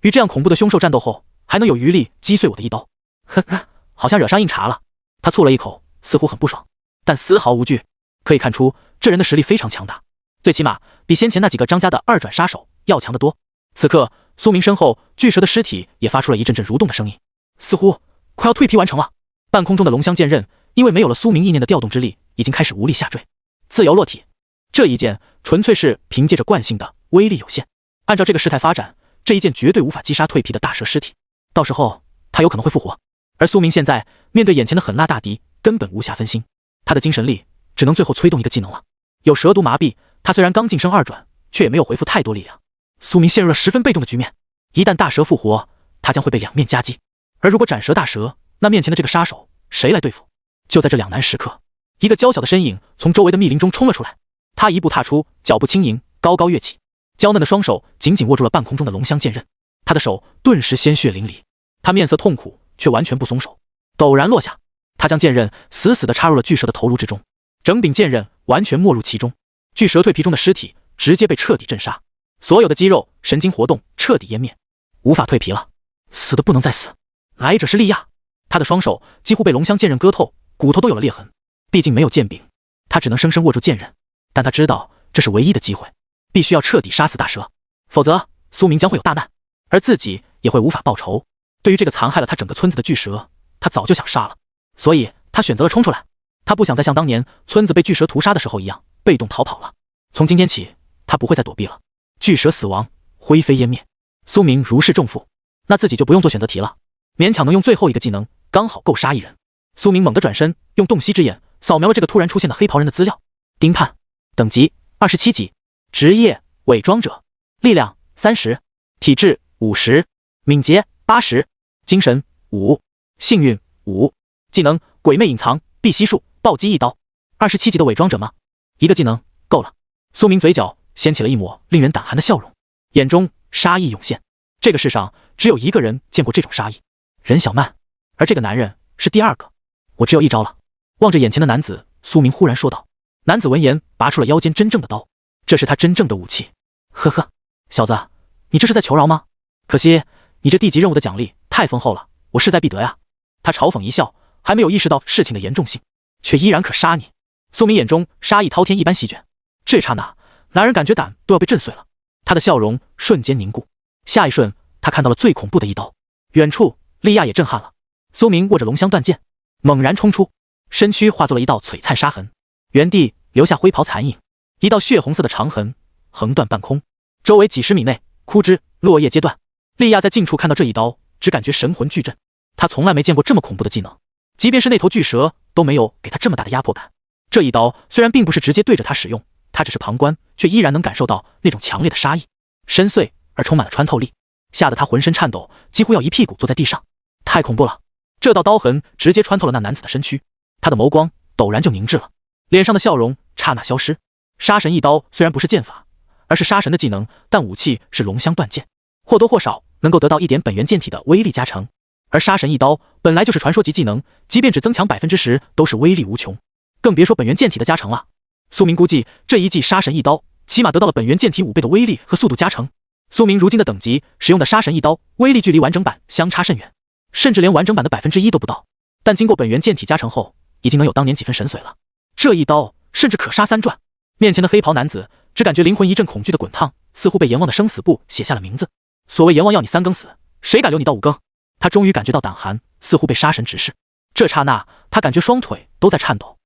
与这样恐怖的凶兽战斗后，还能有余力击碎我的一刀，呵呵，好像惹上硬茬了。他啐了一口，似乎很不爽，但丝毫无惧。可以看出这人的实力非常强大，最起码比先前那几个张家的2转杀手要强得多。此刻苏明身后巨蛇的尸体也发出了一阵阵蠕动的声音，似乎快要蜕皮完成了。半空中的龙香剑刃因为没有了苏明意念的调动之力，已经开始无力下坠，自由落体。这一剑纯粹是凭借着惯性的威力有限，按照这个事态发展，这一剑绝对无法击杀蜕皮的大蛇尸体，到时候他有可能会复活。而苏明现在面对眼前的狠辣大敌，根本无暇分心，他的精神力只能最后催动一个技能了。有蛇毒麻痹，他虽然刚晋升2转，却也没有回复太多力量。苏明陷入了十分被动的局面，一旦大蛇复活，他将会被两面夹击。而如果斩蛇大蛇，那面前的这个杀手谁来对付？就在这两难时刻，一个娇小的身影从周围的密林中冲了出来，他一步踏出，脚步轻盈，高高跃起，娇嫩的双手紧紧握住了半空中的龙香剑刃，他的手顿时鲜血淋漓，他面色痛苦，却完全不松手，陡然落下，他将剑刃死死地插入了巨蛇的头颅之中，整柄剑刃完全没入其中，巨蛇蜕皮中的尸体直接被彻底震杀，所有的肌肉神经活动彻底湮灭，无法蜕皮了，死的不能再死。来者是利亚，他的双手几乎被龙香剑刃割透，骨头都有了裂痕，毕竟没有剑柄，他只能生生握住剑刃，但他知道这是唯一的机会，必须要彻底杀死大蛇，否则苏明将会有大难，而自己也会无法报仇。对于这个残害了他整个村子的巨蛇，他早就想杀了，所以他选择了冲出来。他不想再像当年村子被巨蛇屠杀的时候一样被动逃跑了，从今天起他不会再躲避了。巨蛇死亡，灰飞烟灭，苏明如释重负，那自己就不用做选择题了，勉强能用最后一个技能，刚好够杀一人。苏明猛地转身，用洞悉之眼扫描了这个突然出现的黑袍人的资料。丁判，等级27级，职业伪装者，力量30，体质50，敏捷80，精神5，幸运5，技能鬼魅隐藏，避息术，暴击一刀。27级的伪装者吗？一个技能够了。苏明嘴角掀起了一抹令人胆寒的笑容，眼中杀意涌现。这个世上只有一个人见过这种杀意，任小曼，而这个男人是第二个。我只有一招了。望着眼前的男子，苏明忽然说道。男子闻言拔出了腰间真正的刀，这是他真正的武器。呵呵，小子，你这是在求饶吗？可惜你这地级任务的奖励太丰厚了，我势在必得呀。他嘲讽一笑，还没有意识到事情的严重性，却依然可杀你。苏明眼中杀意滔天一般席卷，这刹那男人感觉胆都要被震碎了，他的笑容瞬间凝固。下一瞬，他看到了最恐怖的一刀。远处利亚也震撼了，苏明握着龙香断剑猛然冲出，身躯化作了一道璀璨杀痕，原地留下灰袍残影，一道血红色的长痕横断半空，周围几十米内枯枝落叶皆断。利亚在近处看到这一刀，只感觉神魂俱震，他从来没见过这么恐怖的技能，即便是那头巨蛇都没有给他这么大的压迫感。这一刀虽然并不是直接对着他使用，他只是旁观，却依然能感受到那种强烈的杀意，深邃而充满了穿透力，吓得他浑身颤抖，几乎要一屁股坐在地上。太恐怖了，这道刀痕直接穿透了那男子的身躯，他的眸光陡然就凝滞了，脸上的笑容刹那消失。杀神一刀虽然不是剑法，而是杀神的技能，但武器是龙香断剑，或多或少能够得到一点本源剑体的威力加成，而杀神一刀本来就是传说级技能，即便只增强10%都是威力无穷，更别说本源剑体的加成了。苏明估计这一记杀神一刀起码得到了本源剑体5倍的威力和速度加成。苏明如今的等级使用的杀神一刀威力距离完整版相差甚远，甚至连完整版的1%都不到，但经过本源剑体加成后，已经能有当年几分神髓了。这一刀甚至可杀3转。面前的黑袍男子只感觉灵魂一阵恐惧的滚烫，似乎被阎王的生死簿写下了名字。所谓阎王要你3更死，谁敢留你到5更？他终于感觉到胆寒，似乎被杀神直视。这刹那，他感觉双腿都在颤抖。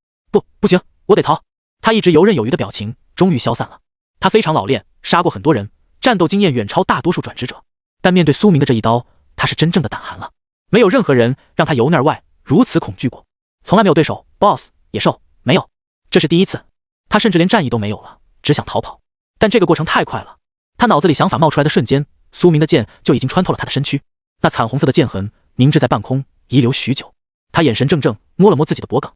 不行，我得逃。他一直游刃有余的表情终于消散了。他非常老练，杀过很多人，战斗经验远超大多数转职者，但面对苏明的这一刀，他是真正的胆寒了。没有任何人让他由内而外如此恐惧过，从来没有对手 BOSS 野兽没有，这是第一次。他甚至连战意都没有了，只想逃跑。但这个过程太快了，他脑子里想法冒出来的瞬间，苏明的剑就已经穿透了他的身躯，那惨红色的剑痕凝滞在半空，遗留许久。他眼神怔怔，摸了摸自己的脖颈，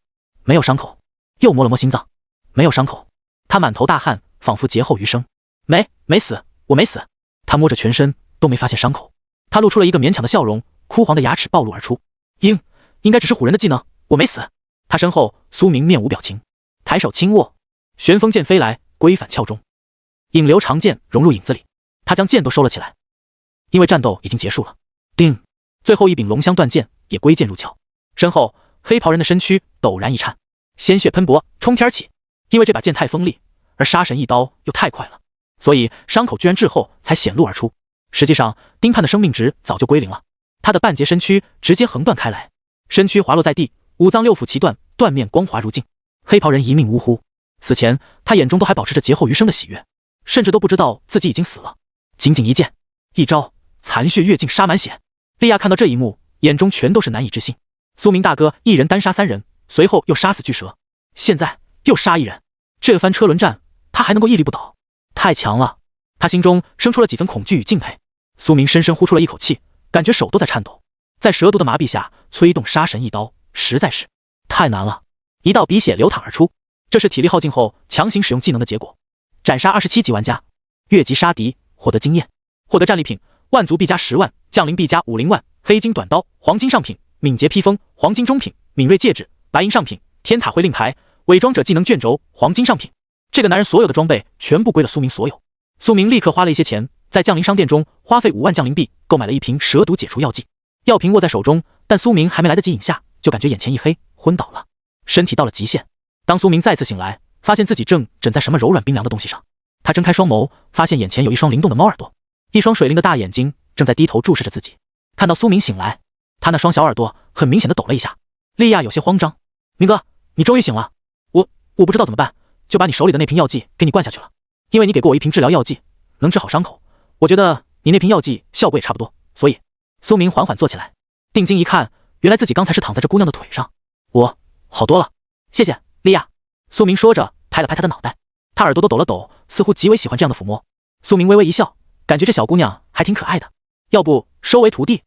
没有伤口，又摸了摸心脏，没有伤口。他满头大汗，仿佛劫后余生。没死，我没死。他摸着全身都没发现伤口，他露出了一个勉强的笑容，枯黄的牙齿暴露而出。应该只是唬人的技能，我没死。他身后苏明面无表情，抬手轻握，旋风剑飞来，归返鞘中。影流长剑融入影子里，他将剑都收了起来，因为战斗已经结束了。叮，最后一柄龙香断剑也归剑入鞘。身后黑袍人的身躯陡然一颤，鲜血喷薄，冲天起。因为这把剑太锋利，而杀神一刀又太快了，所以伤口居然滞后才显露而出。实际上丁判的生命值早就归零了，他的半截身躯直接横断开来，身躯滑落在地，五脏六腑齐断，断面光滑如镜。黑袍人一命呜呼，死前他眼中都还保持着劫后余生的喜悦，甚至都不知道自己已经死了。仅仅一剑，一招，残血跃尽，杀满血。莉亚看到这一幕，眼中全都是难以置信。苏明大哥一人单杀3人，随后又杀死巨蛇，现在又杀一人，这番车轮战他还能够屹立不倒，太强了。他心中生出了几分恐惧与敬佩。苏明深深呼出了一口气，感觉手都在颤抖，在蛇毒的麻痹下催动杀神一刀，实在是太难了。一道鼻血流淌而出，这是体力耗尽后强行使用技能的结果。斩杀27级玩家，越级杀敌获得经验，获得战利品万族币加10万，降临币加50万，黑金短刀，黄金上品，敏捷披风，黄金中品，敏锐戒指，白银上品，天塔会令牌，伪装者技能卷轴，黄金上品。这个男人所有的装备全部归了苏明所有。苏明立刻花了一些钱，在降临商店中花费5万降临币购买了一瓶蛇毒解除药剂。药瓶握在手中，但苏明还没来得及饮下，就感觉眼前一黑，昏倒了，身体到了极限。当苏明再次醒来，发现自己正枕在什么柔软冰凉的东西上。他睁开双眸，发现眼前有一双灵动的猫耳朵，一双水灵的大眼睛正在低头注视着自己。看到苏明醒来，他那双小耳朵很明显的抖了一下。莉亚有些慌张：“明哥，你终于醒了，我不知道怎么办，就把你手里的那瓶药剂给你灌下去了。因为你给过我一瓶治疗药剂，能治好伤口，我觉得你那瓶药剂效果也差不多，所以……”苏明缓缓坐起来，定睛一看，原来自己刚才是躺在这姑娘的腿上。我好多了，谢谢莉亚。苏明说着拍了拍她的脑袋，她耳朵都抖了抖，似乎极为喜欢这样的抚摸。苏明微微一笑，感觉这小姑娘还挺可爱的，要不收为徒弟？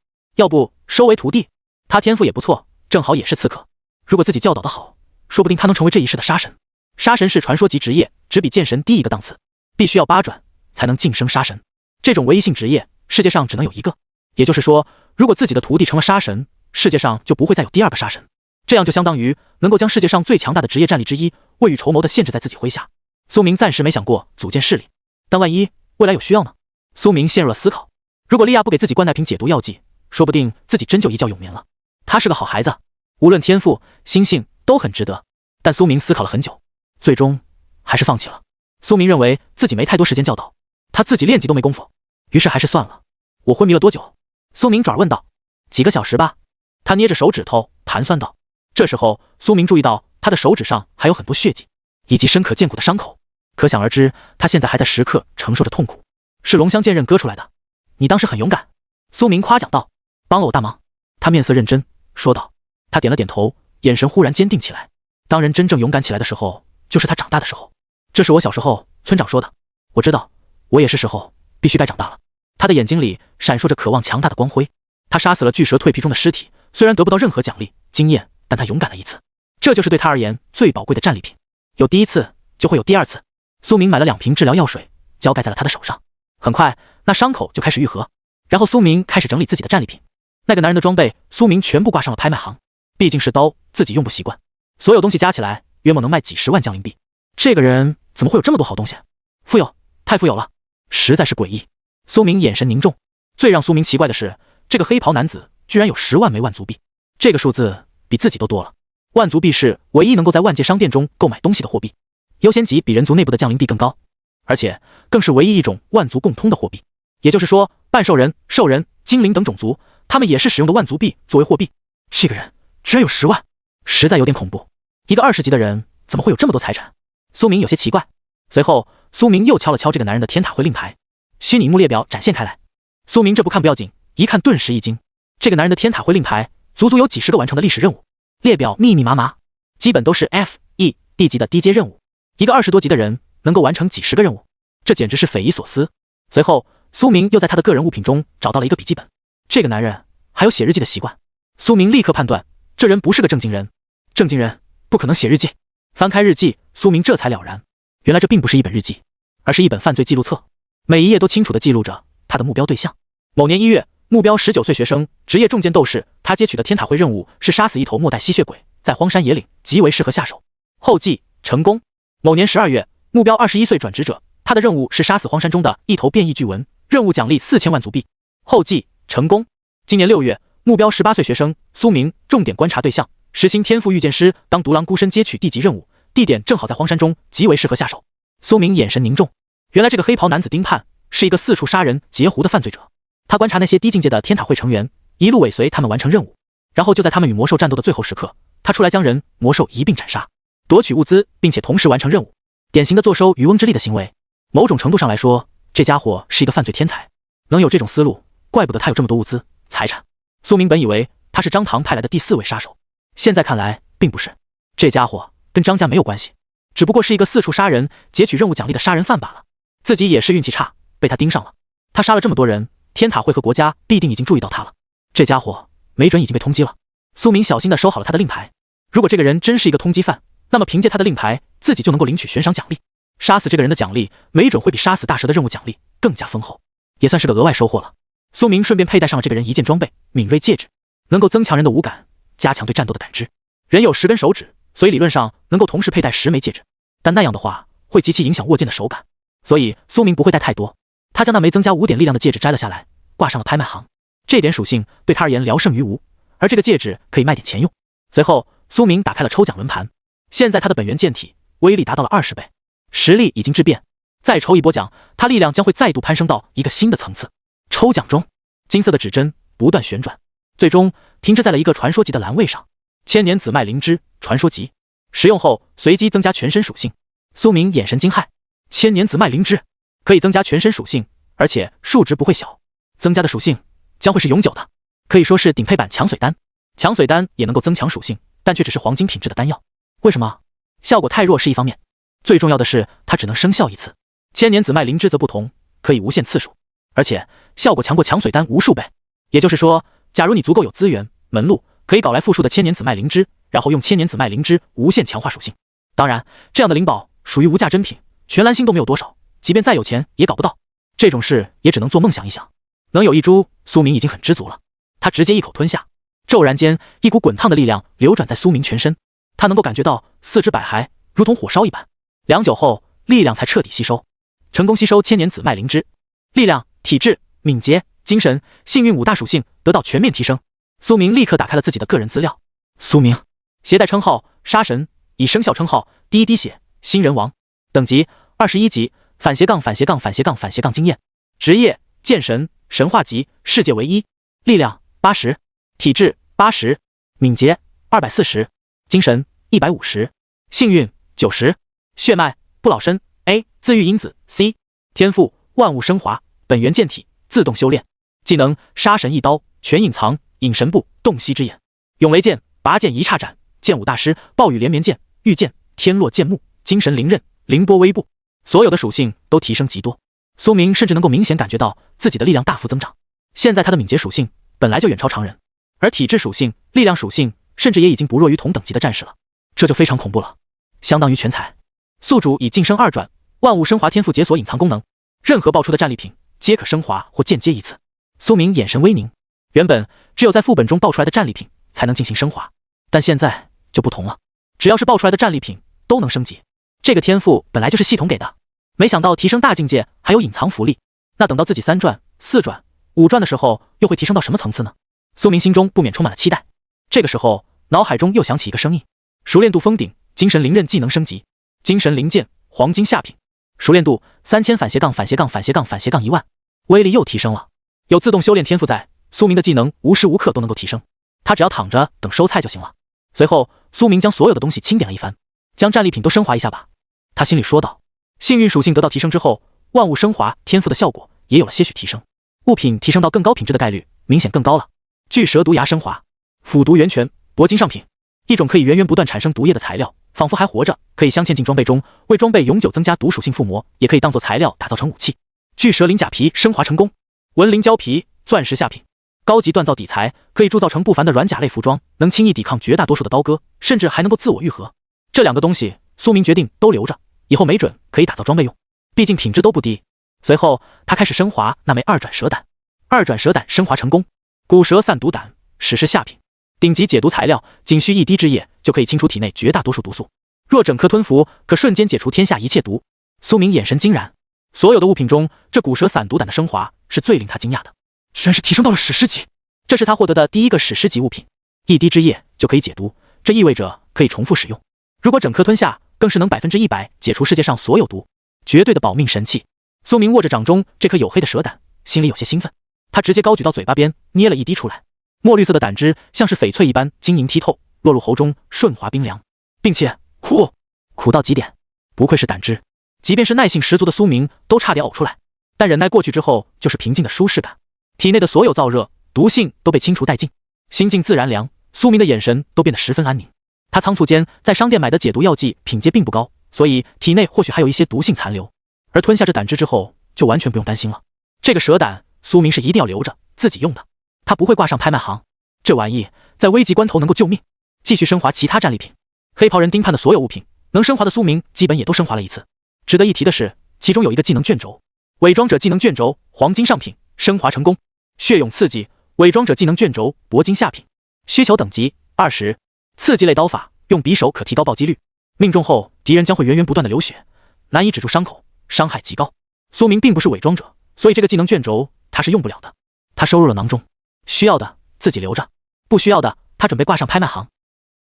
她天赋也不错，正好也是刺客，如果自己教导得好，说不定她能成为这一世的杀神。杀神是传说级职业，只比剑神低一个档次，必须要8转才能晋升杀神。这种唯一性职业，世界上只能有一个，也就是说，如果自己的徒弟成了杀神，世界上就不会再有第2个杀神，这样就相当于能够将世界上最强大的职业战力之一未雨绸缪的限制在自己麾下。苏明暂时没想过组建势力，但万一未来有需要呢？苏明陷入了思考。如果莉亚不给自己灌那瓶解毒药剂，说不定自己真就一觉永眠了。他是个好孩子，无论天赋、心性都很值得。但苏明思考了很久，最终还是放弃了。苏明认为自己没太多时间教导，他自己练级都没功夫，于是还是算了。我昏迷了多久？苏明转而问道。几个小时吧。他捏着手指头盘算道。这时候苏明注意到他的手指上还有很多血迹，以及深可见骨的伤口，可想而知他现在还在时刻承受着痛苦，是龙香剑刃割出来的。你当时很勇敢，苏明夸奖道，帮了我大忙。他面色认真说道。他点了点头，眼神忽然坚定起来。当人真正勇敢起来的时候，就是他长大的时候。这是我小时候村长说的，我知道，我也是时候必须该长大了。他的眼睛里闪烁着渴望强大的光辉。他杀死了巨蛇蜕皮中的尸体，虽然得不到任何奖励经验，但他勇敢了一次，这就是对他而言最宝贵的战利品。有第一次就会有第2次。苏明买了2瓶治疗药水，浇盖在了他的手上。很快那伤口就开始愈合，然后苏明开始整理自己的战利品。那个男人的装备苏明全部挂上了拍卖行，毕竟是刀，自己用不习惯，所有东西加起来约莫能卖几10万降临币。这个人怎么会有这么多好东西？富有，太富有了，实在是诡异。苏明眼神凝重，最让苏明奇怪的是，这个黑袍男子居然有10万枚万族币，这个数字比自己都多了。万族币是唯一能够在万界商店中购买东西的货币，优先级比人族内部的降临币更高，而且更是唯一一种万族共通的货币。也就是说，半兽人、兽人、精灵等种族，他们也是使用的万族币作为货币。这个人居然有10万，实在有点恐怖。一个20级的人怎么会有这么多财产？苏明有些奇怪。随后苏明又敲了敲这个男人的天塔会令牌，虚拟荧幕列表展现开来。苏明这不看不要紧，一看顿时一惊。这个男人的天塔会令牌足足有几10个完成的历史任务，列表密密麻麻，基本都是 F、E、D 级的低阶任务。一个20多级的人能够完成几10个任务，这简直是匪夷所思。随后苏明又在他的个人物品中找到了一个笔记本，这个男人还有写日记的习惯。苏明立刻判断这人不是个正经人，正经人不可能写日记。翻开日记，苏明这才了然，原来这并不是一本日记，而是一本犯罪记录册，每一页都清楚地记录着他的目标对象。某年1月，目标19岁学生，职业重剑斗士，他接取的天塔会任务是杀死一头末代吸血鬼，在荒山野岭，极为适合下手。后记成功。某年12月，目标21岁转职者，他的任务是杀死荒山中的一头变异巨蚊，任务奖励4000万族币。后记成功。今年6月，目标18岁学生苏明，重点观察对象，实行天赋御剑师，当独狼孤身接取地级任务，地点正好在荒山中，极为适合下手。苏明眼神凝重，原来这个黑袍男子丁盼是一个四处杀人截胡的犯罪者。他观察那些低境界的天塔会成员，一路尾随他们完成任务。然后就在他们与魔兽战斗的最后时刻，他出来将人、魔兽一并斩杀，夺取物资，并且同时完成任务，典型的坐收渔翁之利的行为。某种程度上来说，这家伙是一个犯罪天才，能有这种思路，怪不得他有这么多物资、财产。苏明本以为他是张唐派来的第4位杀手，现在看来并不是，这家伙跟张家没有关系，只不过是一个四处杀人、截取任务奖励的杀人犯罢了。自己也是运气差，被他盯上了。他杀了这么多人，天塔会和国家必定已经注意到他了。这家伙没准已经被通缉了。苏明小心地收好了他的令牌，如果这个人真是一个通缉犯，那么凭借他的令牌，自己就能够领取悬赏奖励。杀死这个人的奖励，没准会比杀死大蛇的任务奖励更加丰厚，也算是个额外收获了。苏明顺便佩戴上了这个人一件装备——敏锐戒指，能够增强人的五感，加强对战斗的感知。人有10根手指，所以理论上能够同时佩戴10枚戒指，但那样的话会极其影响握剑的手感，所以苏明不会戴太多。他将那枚增加5点力量的戒指摘了下来，挂上了拍卖行。这点属性对他而言聊胜于无，而这个戒指可以卖点钱用。随后，苏明打开了抽奖轮盘，现在他的本源剑体威力达到了20倍，实力已经质变。再抽一波奖，他力量将会再度攀升到一个新的层次。抽奖中，金色的指针不断旋转，最终停滞在了一个传说级的栏位上。千年紫麦灵芝传说级，使用后随机增加全身属性。苏明眼神惊骇，千年紫麦灵芝可以增加全身属性，而且数值不会小，增加的属性将会是永久的，可以说是顶配版强髓丹。强髓丹也能够增强属性，但却只是黄金品质的丹药。为什么？效果太弱是一方面，最重要的是它只能生效一次。千年紫麦灵芝则不同，可以无限次数，而且效果强过强髓丹无数倍。也就是说，假如你足够有资源、门路，可以搞来复数的千年紫麦灵芝，然后用千年紫麦灵芝无限强化属性。当然，这样的灵宝属于无价珍品，全蓝星都没有多少，即便再有钱也搞不到。这种事也只能做梦想一想。能有一株，苏明已经很知足了。他直接一口吞下，骤然间，一股滚烫的力量流转在苏明全身，他能够感觉到四肢百骸如同火烧一般。良久后，力量才彻底吸收，成功吸收千年紫麦灵芝，力量、体质、敏捷、精神、幸运5大属性得到全面提升。苏明立刻打开了自己的个人资料。苏明携带称号杀神，已生效称号第一滴血新人王，等级21级，反斜杠经验，职业剑神，神话级，世界唯一，力量80，体质80，敏捷240，精神150，幸运90，血脉不老身 A， 自愈因子 C， 天赋万物升华，本源剑体自动修炼，技能杀神一刀，全隐藏，隐神步，洞悉之眼，永为剑，拔剑一叉斩，剑舞大师，暴雨连绵剑，御剑，天落剑幕，精神灵刃，凌波微步，所有的属性都提升极多。苏明甚至能够明显感觉到自己的力量大幅增长。现在他的敏捷属性本来就远超常人，而体质属性、力量属性甚至也已经不弱于同等级的战士了，这就非常恐怖了，相当于全才。宿主已晋升2转，万物升华天赋解锁隐藏功能，任何爆出的战利品皆可升华或间接一次。苏明眼神微凝，原本只有在副本中爆出来的战利品才能进行升华，但现在就不同了，只要是爆出来的战利品都能升级。这个天赋本来就是系统给的，没想到提升大境界还有隐藏福利，那等到自己3转、4转、5转的时候又会提升到什么层次呢？苏明心中不免充满了期待。这个时候脑海中又响起一个声音：熟练度封顶，精神灵刃技能升级，精神灵剑黄金下品，熟练度300010000，威力又提升了。有自动修炼天赋在，苏明的技能无时无刻都能够提升，他只要躺着等收菜就行了。随后苏明将所有的东西清点了一番，将战利品都升华一下吧，他心里说道。幸运属性得到提升之后，万物升华天赋的效果也有了些许提升，物品提升到更高品质的概率明显更高了。巨蛇毒牙升华，腐毒源泉，铂金上品，一种可以源源不断产生毒液的材料，仿佛还活着，可以镶嵌进装备中，为装备永久增加毒属性附魔，也可以当做材料打造成武器。巨蛇鳞甲皮升华成功，纹鳞胶皮，钻石下品，高级锻造底材，可以铸造成不凡的软甲类服装，能轻易抵抗绝大多数的刀割，甚至还能够自我愈合。这2个东西苏明决定都留着，以后没准可以打造装备用，毕竟品质都不低。随后他开始升华那枚2转蛇胆，2转蛇胆升华成功，骨蛇散毒胆，史诗下品，顶级解毒材料，仅需1滴之液就可以清除体内绝大多数毒素，若整颗吞服，可瞬间解除天下一切毒。苏明眼神惊然，所有的物品中，这骨蛇散毒胆的升华是最令他惊讶的，居然是提升到了史诗级。这是他获得的第一个史诗级物品，1滴之液就可以解毒，这意味着可以重复使用，如果整颗吞下，更是能100%解除世界上所有毒，绝对的保命神器。苏明握着掌中这颗黝黑的蛇胆，心里有些兴奋，他直接高举到嘴巴边，捏了1滴出来，墨绿色的胆汁像是翡翠一般晶莹剔透，落入喉中顺滑冰凉，并且苦到极点。不愧是胆汁，即便是耐性十足的苏明都差点呕出来。但忍耐过去之后，就是平静的舒适感，体内的所有燥热、毒性都被清除殆尽，心境自然凉。苏明的眼神都变得十分安宁。他仓促间在商店买的解毒药剂品阶并不高，所以体内或许还有一些毒性残留。而吞下这胆汁之后，就完全不用担心了。这个蛇胆，苏明是一定要留着自己用的，他不会挂上拍卖行。这玩意在危急关头能够救命。继续升华其他战利品，黑袍人盯盼的所有物品，能升华的苏明基本也都升华了一次。值得一提的是，其中有一个技能卷轴，伪装者技能卷轴，黄金上品，升华成功。血涌刺激，伪装者技能卷轴，铂金下品，需求等级20。刺激类刀法，用匕首可提高暴击率，命中后敌人将会源源不断的流血，难以止住伤口，伤害极高。苏明并不是伪装者，所以这个技能卷轴他是用不了的。他收入了囊中，需要的自己留着，不需要的他准备挂上拍卖行。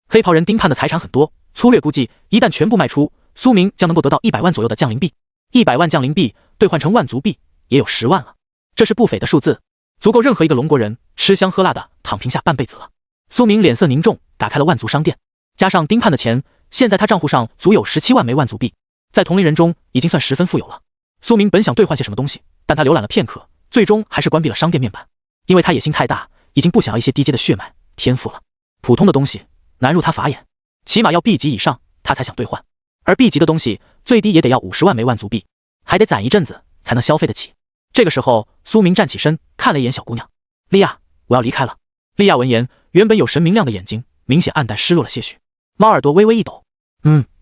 黑袍人盯盼的财产很多，粗略估计，一旦全部卖出，苏明将能够得到100万左右的降临币。100万降临币兑换成万族币，也有10万了，这是不菲的数字，足够任何一个龙国人吃香喝辣的躺平下半辈子了。苏明脸色凝重，打开了万族商店，加上盯盼的钱，现在他账户上足有17万枚万族币，在同龄人中已经算十分富有了。苏明本想兑换些什么东西，但他浏览了片刻，最终还是关闭了商店面板，因为他野心太大，已经不想要一些低阶的血脉天赋了。普通的东西难入他法眼，起码要 B 级以上他才想兑换，而 B 级的东西最低也得要50万枚万族币，还得攒一阵子才能消费得起。这个时候，苏明站起身，看了一眼小姑娘莉亚，我要离开了。莉亚闻言，原本有神明亮的眼睛明显暗淡失落了些许，猫耳朵微微一抖。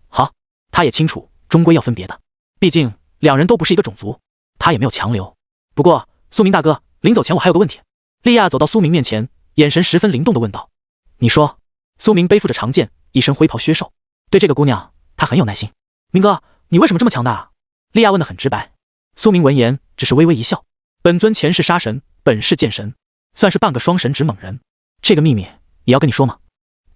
好，他也清楚终归要分别的，毕竟两人都不是一个种族，他也没有强留。不过苏明大哥，临走前我还有个问题。莉亚走到苏明面前，眼神十分灵动地问道。你说。苏明背负着长剑，一身灰袍削瘦，对这个姑娘他很有耐心。明哥，你为什么这么强大啊？莉亚问得很直白。苏明闻言只是微微一笑，本尊前世杀神，本世剑神，算是半个双神指猛人。这个秘密也要跟你说吗？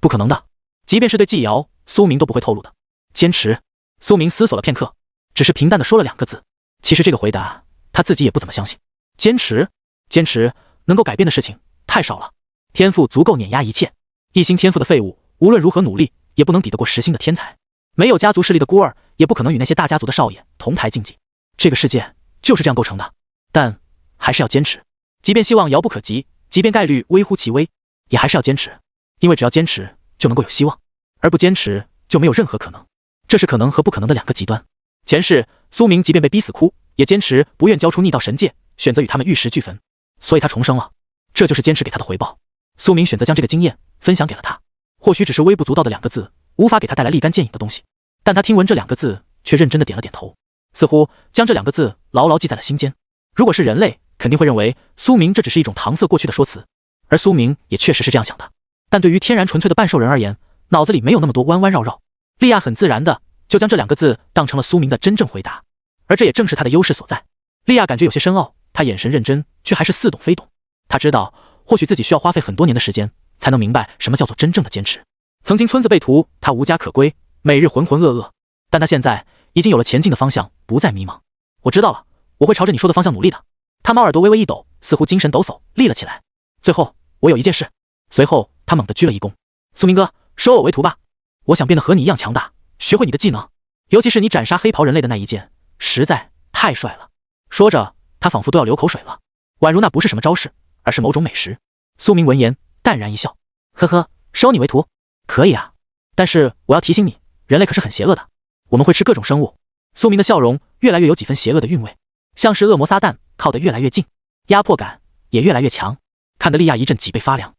不可能的，即便是对季瑶，苏明都不会透露的。坚持。苏明思索了片刻，只是平淡地说了2个字。其实这个回答他自己也不怎么相信。坚持？坚持能够改变的事情太少了，天赋足够碾压一切。一星天赋的废物，无论如何努力也不能抵得过10星的天才。没有家族势力的孤儿，也不可能与那些大家族的少爷同台竞技。这个世界就是这样构成的，但还是要坚持。即便希望遥不可及，即便概率微乎其微，也还是要坚持。因为只要坚持，就能够有希望，而不坚持就没有任何可能。这是可能和不可能的2个极端。前世苏明即便被逼死哭，也坚持不愿交出逆道神界，选择与他们玉石俱焚，所以他重生了。这就是坚持给他的回报。苏明选择将这个经验分享给了他，或许只是微不足道的2个字，无法给他带来立竿见影的东西，但他听闻这2个字，却认真的点了点头，似乎将这2个字牢牢记在了心间。如果是人类，肯定会认为苏明这只是一种搪塞过去的说辞，而苏明也确实是这样想的。但对于天然纯粹的半兽人而言，脑子里没有那么多弯弯绕绕。莉亚很自然的就将这2个字当成了苏明的真正回答，而这也正是他的优势所在。莉亚感觉有些深奥，她眼神认真，却还是似懂非懂。她知道，或许自己需要花费很多年的时间，才能明白什么叫做真正的坚持。曾经村子被屠，他无家可归，每日浑浑噩噩，但他现在已经有了前进的方向，不再迷茫。我知道了，我会朝着你说的方向努力的。他猫耳朵微微一抖，似乎精神抖擞，立了起来。最后，我有一件事。随后他猛地鞠了一躬。苏明哥，收我为徒吧，我想变得和你一样强大，学会你的技能，尤其是你斩杀黑袍人类的那一剑，实在太帅了。说着，他仿佛都要流口水了，宛如那不是什么招式，而是某种美食。苏明闻言淡然一笑，呵呵，收你为徒可以啊，但是我要提醒你，人类可是很邪恶的，我们会吃各种生物。苏明的笑容越来越有几分邪恶的韵味，像是恶魔撒旦靠得越来越近，压迫感也越来越强，看得莉亚一阵脊背发凉。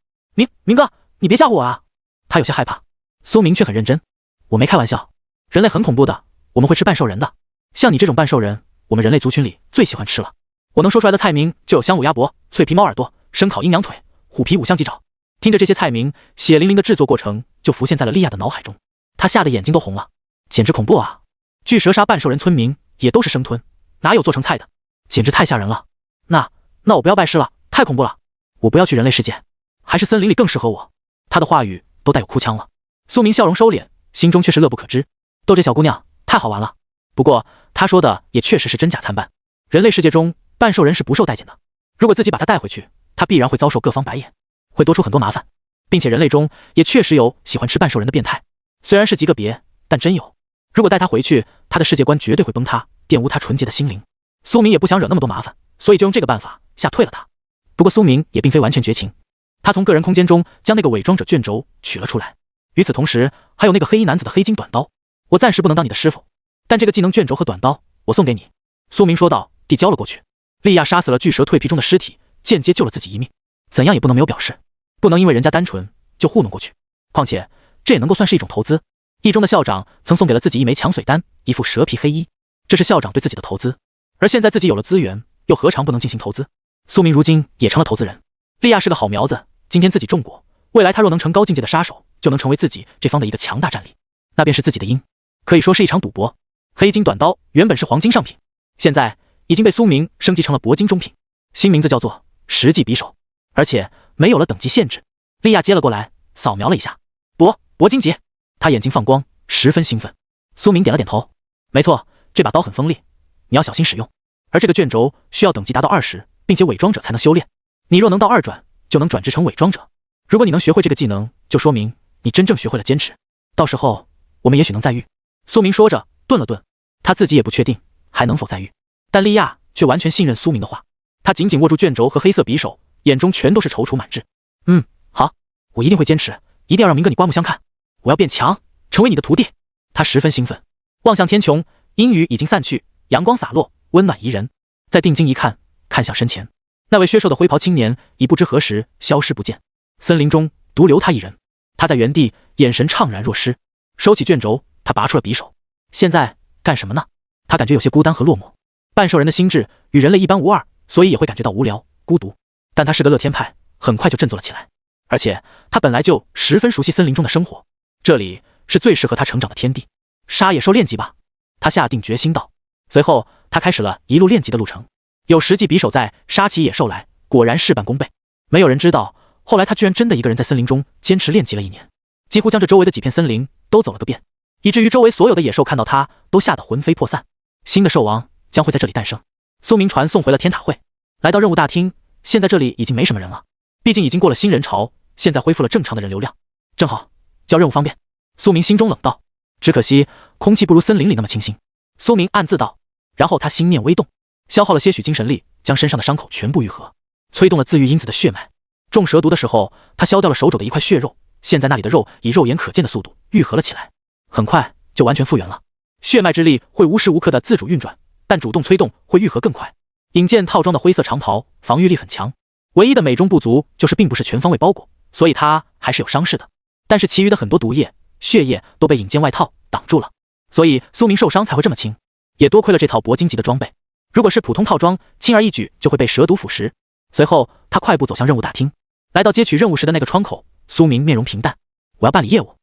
明哥，你别吓唬我啊！他有些害怕。苏明却很认真，我没开玩笑，人类很恐怖的，我们会吃半兽人的，像你这种半兽人，我们人类族群里最喜欢吃了。我能说出来的菜名就有香卤鸭脖、脆皮猫耳朵、生烤阴阳腿、虎皮五香鸡爪。听着这些菜名，血淋淋的制作过程就浮现在了莉亚的脑海中，她吓得眼睛都红了，简直恐怖啊！巨蛇杀半兽人村民也都是生吞，哪有做成菜的？简直太吓人了。那我不要拜师了，太恐怖了，我不要去人类世界，还是森林里更适合我。他的话语都带有哭腔了。苏明笑容收敛，心中却是乐不可支。逗这小姑娘太好玩了。不过他说的也确实是真假参半，人类世界中半兽人是不受待见的，如果自己把他带回去，他必然会遭受各方白眼。会多出很多麻烦，并且人类中也确实有喜欢吃半兽人的变态，虽然是极个别，但真有。如果带他回去，他的世界观绝对会崩塌，玷污他纯洁的心灵。苏明也不想惹那么多麻烦，所以就用这个办法吓退了他。不过苏明也并非完全绝情，他从个人空间中将那个伪装者卷轴取了出来，与此同时还有那个黑衣男子的黑金短刀。我暂时不能当你的师傅，但这个技能卷轴和短刀我送给你。苏明说道，递交了过去。利亚杀死了巨蛇蜕皮中的尸体，间接救了自己一命，怎样也不能没有表示，不能因为人家单纯就糊弄过去。况且这也能够算是一种投资。一中的校长曾送给了自己一枚强髓丹，一副蛇皮黑衣，这是校长对自己的投资。而现在自己有了资源，又何尝不能进行投资？苏明如今也成了投资人。利亚是个好苗子，今天自己中过，未来他若能成高境界的杀手，就能成为自己这方的一个强大战力，那便是自己的因，可以说是一场赌博。黑金短刀原本是黄金上品，现在已经被苏明升级成了铂金中品，新名字叫做实际匕首，而且没有了等级限制。利亚接了过来，扫描了一下，铂金级，他眼睛放光，十分兴奋。苏明点了点头，没错，这把刀很锋利，你要小心使用。而这个卷轴需要等级达到20，并且伪装者才能修炼。你若能到2转，就能转职成伪装者。如果你能学会这个技能，就说明你真正学会了坚持。到时候我们也许能再遇。苏明说着，顿了顿，他自己也不确定还能否再遇，但利亚却完全信任苏明的话。他紧紧握住卷轴和黑色匕首，眼中全都是踌躇满志。好，我一定会坚持，一定要让明哥你刮目相看。我要变强，成为你的徒弟。他十分兴奋，望向天穹，阴雨已经散去，阳光洒落，温暖宜人。再定睛一看，看向身前，那位削瘦的灰袍青年已不知何时消失不见，森林中独留他一人。他在原地，眼神怅然若失。收起卷轴，他拔出了匕首。现在干什么呢？他感觉有些孤单和落寞。半兽人的心智与人类一般无二，所以也会感觉到无聊、孤独。但他是个乐天派，很快就振作了起来。而且他本来就十分熟悉森林中的生活，这里是最适合他成长的天地。杀野兽练级吧，他下定决心道。随后他开始了一路练级的路程。有实际匕首在，杀起野兽来果然事半功倍。没有人知道，后来他居然真的一个人在森林中坚持练级了1年，几乎将这周围的几片森林都走了个遍，以至于周围所有的野兽看到他都吓得魂飞魄散。新的兽王将会在这里诞生。苏明传送回了天塔会，来到任务大厅。现在这里已经没什么人了，毕竟已经过了新人潮，现在恢复了正常的人流量，正好交任务方便。苏明心中冷道，只可惜空气不如森林里那么清新。苏明暗自道，然后他心念微动，消耗了些许精神力，将身上的伤口全部愈合，催动了自愈因子的血脉。中蛇毒的时候，他削掉了手肘的一块血肉，现在那里的肉以肉眼可见的速度愈合了起来，很快就完全复原了。血脉之力会无时无刻的自主运转，但主动催动会愈合更快。引荐套装的灰色长袍防御力很强，唯一的美中不足就是并不是全方位包裹，所以他还是有伤势的。但是其余的很多毒液、血液都被引荐外套挡住了，所以苏明受伤才会这么轻。也多亏了这套铂金级的装备，如果是普通套装，轻而易举就会被蛇毒腐蚀。随后他快步走向任务大厅，来到接取任务时的那个窗口。苏明面容平淡，我要办理业务，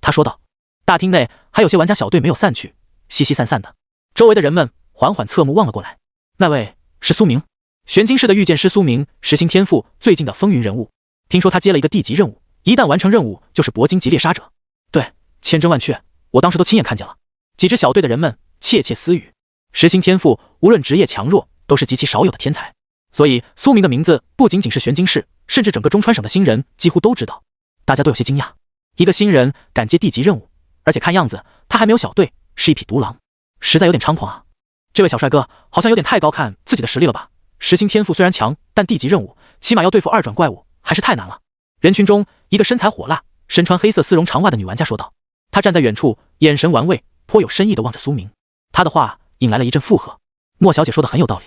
他说道。大厅内还有些玩家小队没有散去，稀稀散散的，周围的人们缓缓侧目望了过来。那位是苏明，玄金市的御剑师苏明，实行天赋最近的风云人物。听说他接了一个地级任务，一旦完成任务就是铂金级猎杀者。对，千真万确，我当时都亲眼看见了。几支小队的人们窃窃私语，实行天赋无论职业强弱都是极其少有的天才，所以苏明的名字不仅仅是玄金市，甚至整个中川省的新人几乎都知道。大家都有些惊讶，一个新人敢接地级任务，而且看样子他还没有小队，是一匹独狼，实在有点猖狂啊。这位小帅哥好像有点太高看自己的实力了吧？实行天赋虽然强，但地级任务起码要对付2转怪物，还是太难了。人群中一个身材火辣、身穿黑色丝绒长袜的女玩家说道，她站在远处，眼神玩味，颇有深意地望着苏明。她的话引来了一阵附和。莫小姐说的很有道理，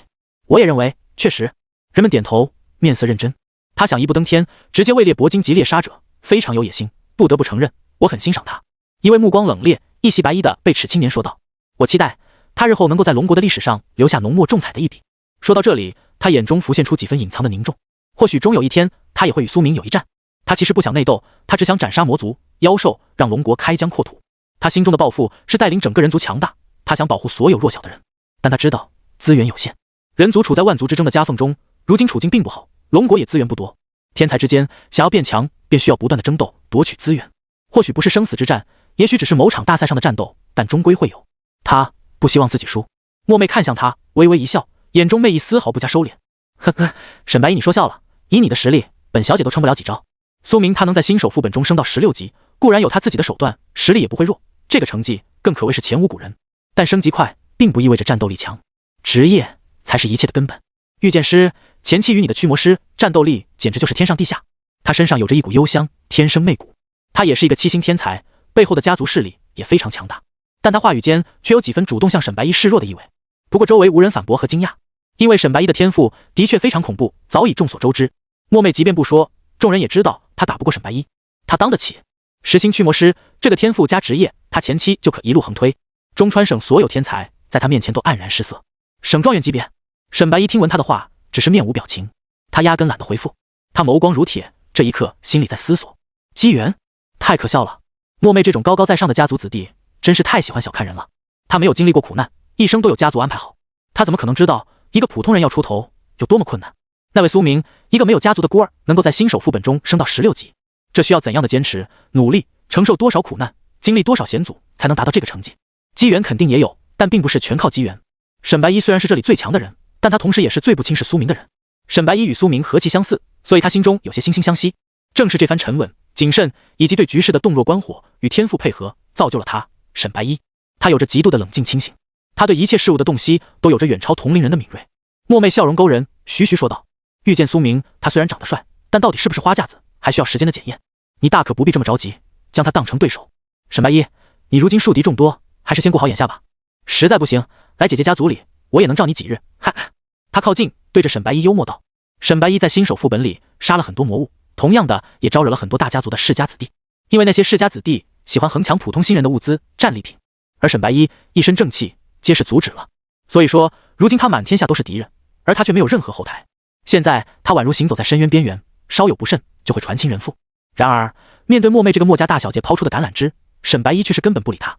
我也认为，确实。人们点头，面色认真。他想一步登天，直接位列铂金级猎杀者，非常有野心，不得不承认，我很欣赏他。一位目光冷冽、一袭白衣的贝齿青年说道，我期待他日后能够在龙国的历史上留下浓墨重彩的一笔。说到这里，他眼中浮现出几分隐藏的凝重。或许终有一天，他也会与苏明有一战。他其实不想内斗，他只想斩杀魔族、妖兽，让龙国开疆扩土。他心中的抱负是带领整个人族强大，他想保护所有弱小的人，但他知道资源有限，人族处在万族之争的夹缝中，如今处境并不好，龙国也资源不多。天才之间想要变强，便需要不断的争斗，夺取资源。或许不是生死之战，也许只是某场大赛上的战斗，但终归会有。他不希望自己输。墨妹看向他，微微一笑，眼中媚意丝毫不加收敛。呵呵，沈白衣，你说笑了，以你的实力，本小姐都撑不了几招。苏明他能在新手副本中升到16级，固然有他自己的手段，实力也不会弱，这个成绩更可谓是前无古人。但升级快并不意味着战斗力强，职业才是一切的根本。御剑师前期与你的驱魔师战斗力简直就是天上地下，他身上有着一股幽香，天生媚骨。他也是一个7星天才，背后的家族势力也非常强大。但他话语间却有几分主动向沈白衣示弱的意味。不过周围无人反驳和惊讶，因为沈白衣的天赋的确非常恐怖，早已众所周知。莫妹即便不说，众人也知道他打不过沈白衣，他当得起。10星驱魔师这个天赋加职业，他前期就可一路横推。中川省所有天才在他面前都黯然失色。省状元级别。沈白衣听闻他的话，只是面无表情，他压根懒得回复。他眸光如铁，这一刻心里在思索：机缘？太可笑了。莫妹这种高高在上的家族子弟，真是太喜欢小看人了。他没有经历过苦难，一生都有家族安排好，他怎么可能知道一个普通人要出头有多么困难？那位苏明，一个没有家族的孤儿，能够在新手副本中升到16级，这需要怎样的坚持、努力，承受多少苦难，经历多少险阻，才能达到这个成绩？机缘肯定也有，但并不是全靠机缘。沈白衣虽然是这里最强的人，但他同时也是最不轻视苏明的人。沈白衣与苏明和气相似，所以他心中有些惺惺相惜。正是这番沉稳、谨慎以及对局势的洞若观火与天赋配合，造就了他沈白衣。他有着极度的冷静清醒，他对一切事物的洞悉都有着远超同龄人的敏锐。莫妹笑容勾人，徐徐说道：遇见苏明，他虽然长得帅，但到底是不是花架子，还需要时间的检验。你大可不必这么着急，将他当成对手。沈白衣，你如今树敌众多，还是先顾好眼下吧。实在不行，来姐姐家族里，我也能罩你几日。哈哈。他靠近，对着沈白衣幽默道。沈白衣在新手副本里杀了很多魔物，同样的也招惹了很多大家族的世家子弟，因为那些世家子弟喜欢横抢普通新人的物资、战利品，而沈白衣一身正气，皆是阻止了。所以说，如今他满天下都是敌人，而他却没有任何后台。现在他宛如行走在深渊边缘，稍有不慎就会传亲人父。然而，面对莫妹这个莫家大小姐抛出的橄榄枝，沈白衣却是根本不理他。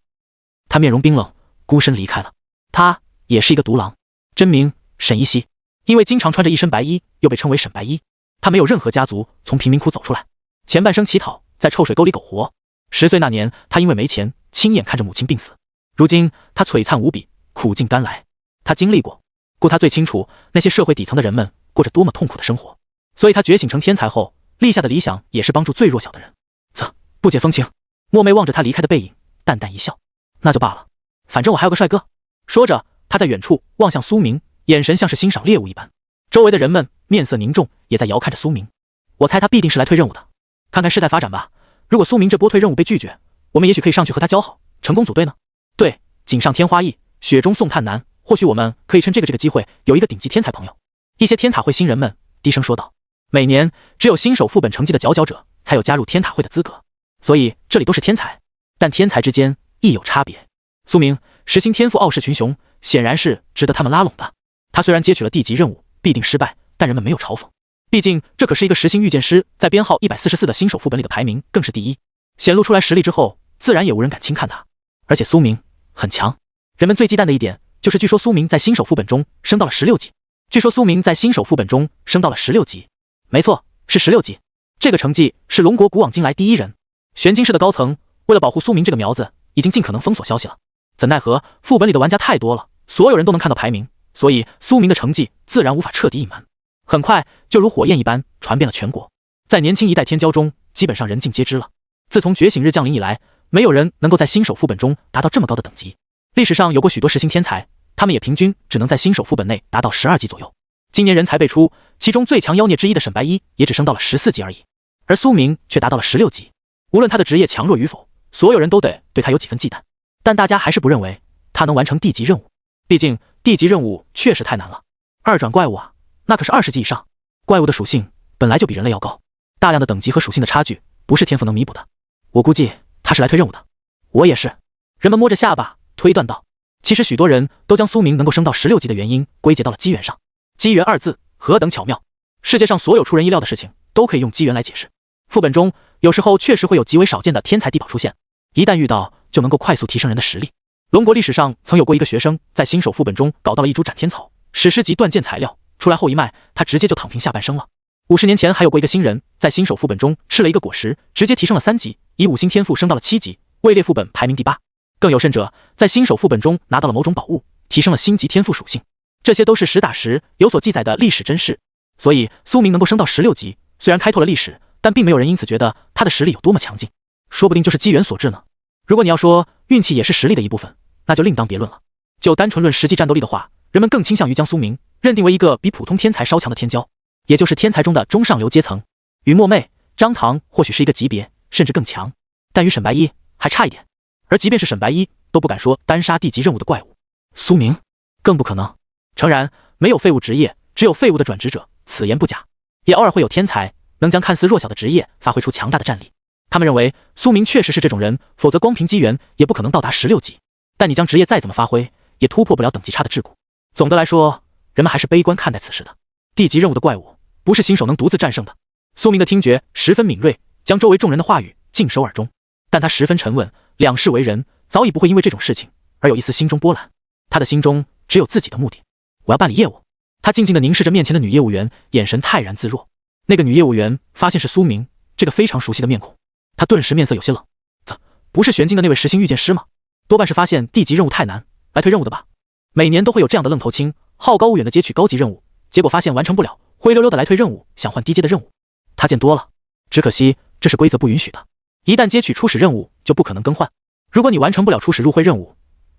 他面容冰冷，孤身离开了。他也是一个独狼，真名沈依稀，因为经常穿着一身白衣，又被称为沈白衣。他没有任何家族从贫民窟走出来，前半生乞讨，在臭水沟里苟活。10岁那年，他因为没钱，亲眼看着母亲病死。如今他璀璨无比，苦尽甘来。他经历过，故他最清楚那些社会底层的人们过着多么痛苦的生活。所以他觉醒成天才后，立下的理想也是帮助最弱小的人。不解风情。莫妹望着他离开的背影，淡淡一笑。那就罢了，反正我还有个帅哥。说着，他在远处望向苏明，眼神像是欣赏猎物一般。周围的人们面色凝重，也在遥看着苏明。我猜他必定是来退任务的，看看事态发展吧。如果苏明这波退任务被拒绝，我们也许可以上去和他交好，成功组队呢。对，锦上添花易，雪中送炭难，或许我们可以趁这个机会有一个顶级天才朋友。一些天塔会新人们低声说道。每年只有新手副本成绩的佼佼者才有加入天塔会的资格，所以这里都是天才，但天才之间亦有差别。苏明10星天赋傲视群雄，显然是值得他们拉拢的。他虽然接取了地级任务，必定失败，但人们没有嘲讽，毕竟这可是一个10星御剑师，在编号144的新手副本里的排名更是第一。显露出来实力之后，自然也无人敢轻看他。而且苏明很强，人们最忌惮的一点就是据说苏明在新手副本中升到了16级。据说苏明在新手副本中升到了16级，没错，是16级。这个成绩是龙国古往今来第一人。玄金市的高层为了保护苏明这个苗子，已经尽可能封锁消息了。怎奈何副本里的玩家太多了，所有人都能看到排名，所以苏明的成绩自然无法彻底隐瞒。很快就如火焰一般传遍了全国，在年轻一代天骄中，基本上人尽皆知了。自从觉醒日降临以来，没有人能够在新手副本中达到这么高的等级。历史上有过许多10星天才，他们也平均只能在新手副本内达到12级左右。今年人才辈出，其中最强妖孽之一的沈白衣也只升到了14级而已，而苏明却达到了16级。无论他的职业强弱与否，所有人都得对他有几分忌惮，但大家还是不认为他能完成地级任务，毕竟地级任务确实太难了。二转怪物啊，那可是20级以上，怪物的属性本来就比人类要高，大量的等级和属性的差距不是天赋能弥补的。我估计他是来退任务的。我也是。人们摸着下巴推断道。其实许多人都将苏明能够升到16级的原因归结到了机缘上。机缘二字何等巧妙，世界上所有出人意料的事情都可以用机缘来解释。副本中有时候确实会有极为少见的天才地宝出现，一旦遇到就能够快速提升人的实力。龙国历史上曾有过一个学生在新手副本中搞到了一株斩天草，史诗级断剑材料，出来后一卖，他直接就躺平下半生了。50年前还有过一个新人在新手副本中吃了一个果实，直接提升了3级，以5星天赋升到了7级，位列副本排名第8。更有甚者，在新手副本中拿到了某种宝物，提升了星级天赋属性。这些都是实打实有所记载的历史真事。所以苏明能够升到16级，虽然开拓了历史，但并没有人因此觉得他的实力有多么强劲，说不定就是机缘所致呢。如果你要说运气也是实力的一部分，那就另当别论了。就单纯论实际战斗力的话，人们更倾向于将苏明认定为一个比普通天才稍强的天骄，也就是天才中的中上流阶层。与莫昧、张唐或许是一个级别，甚至更强，但与沈白衣还差一点。而即便是沈白衣都不敢说单杀地级任务的怪物，苏明更不可能。诚然，没有废物职业，只有废物的转职者，此言不假。也偶尔会有天才能将看似弱小的职业发挥出强大的战力。他们认为苏明确实是这种人，否则光凭机缘也不可能到达16级。但你将职业再怎么发挥，也突破不了等级差的桎梏。总的来说，人们还是悲观看待此事的。地级任务的怪物不是新手能独自战胜的。苏明的听觉十分敏锐，将周围众人的话语尽收耳中，但他十分沉稳，两世为人，早已不会因为这种事情而有一丝心中波澜。他的心中只有自己的目的，我要办理业务。他静静地凝视着面前的女业务员，眼神泰然自若。那个女业务员发现是苏明这个非常熟悉的面孔，她顿时面色有些冷。不是玄镜的那位实心御剑师吗？多半是发现地级任务太难来退任务的吧。每年都会有这样的愣头青，好高骛远的接取高级任务，结果发现完成不了，灰溜溜的来退任务，想换低阶的任务。他见多了，只可惜这是规则不允许的。一旦接取初始任务，就不可能更换。如果你完成不了初始入会任务，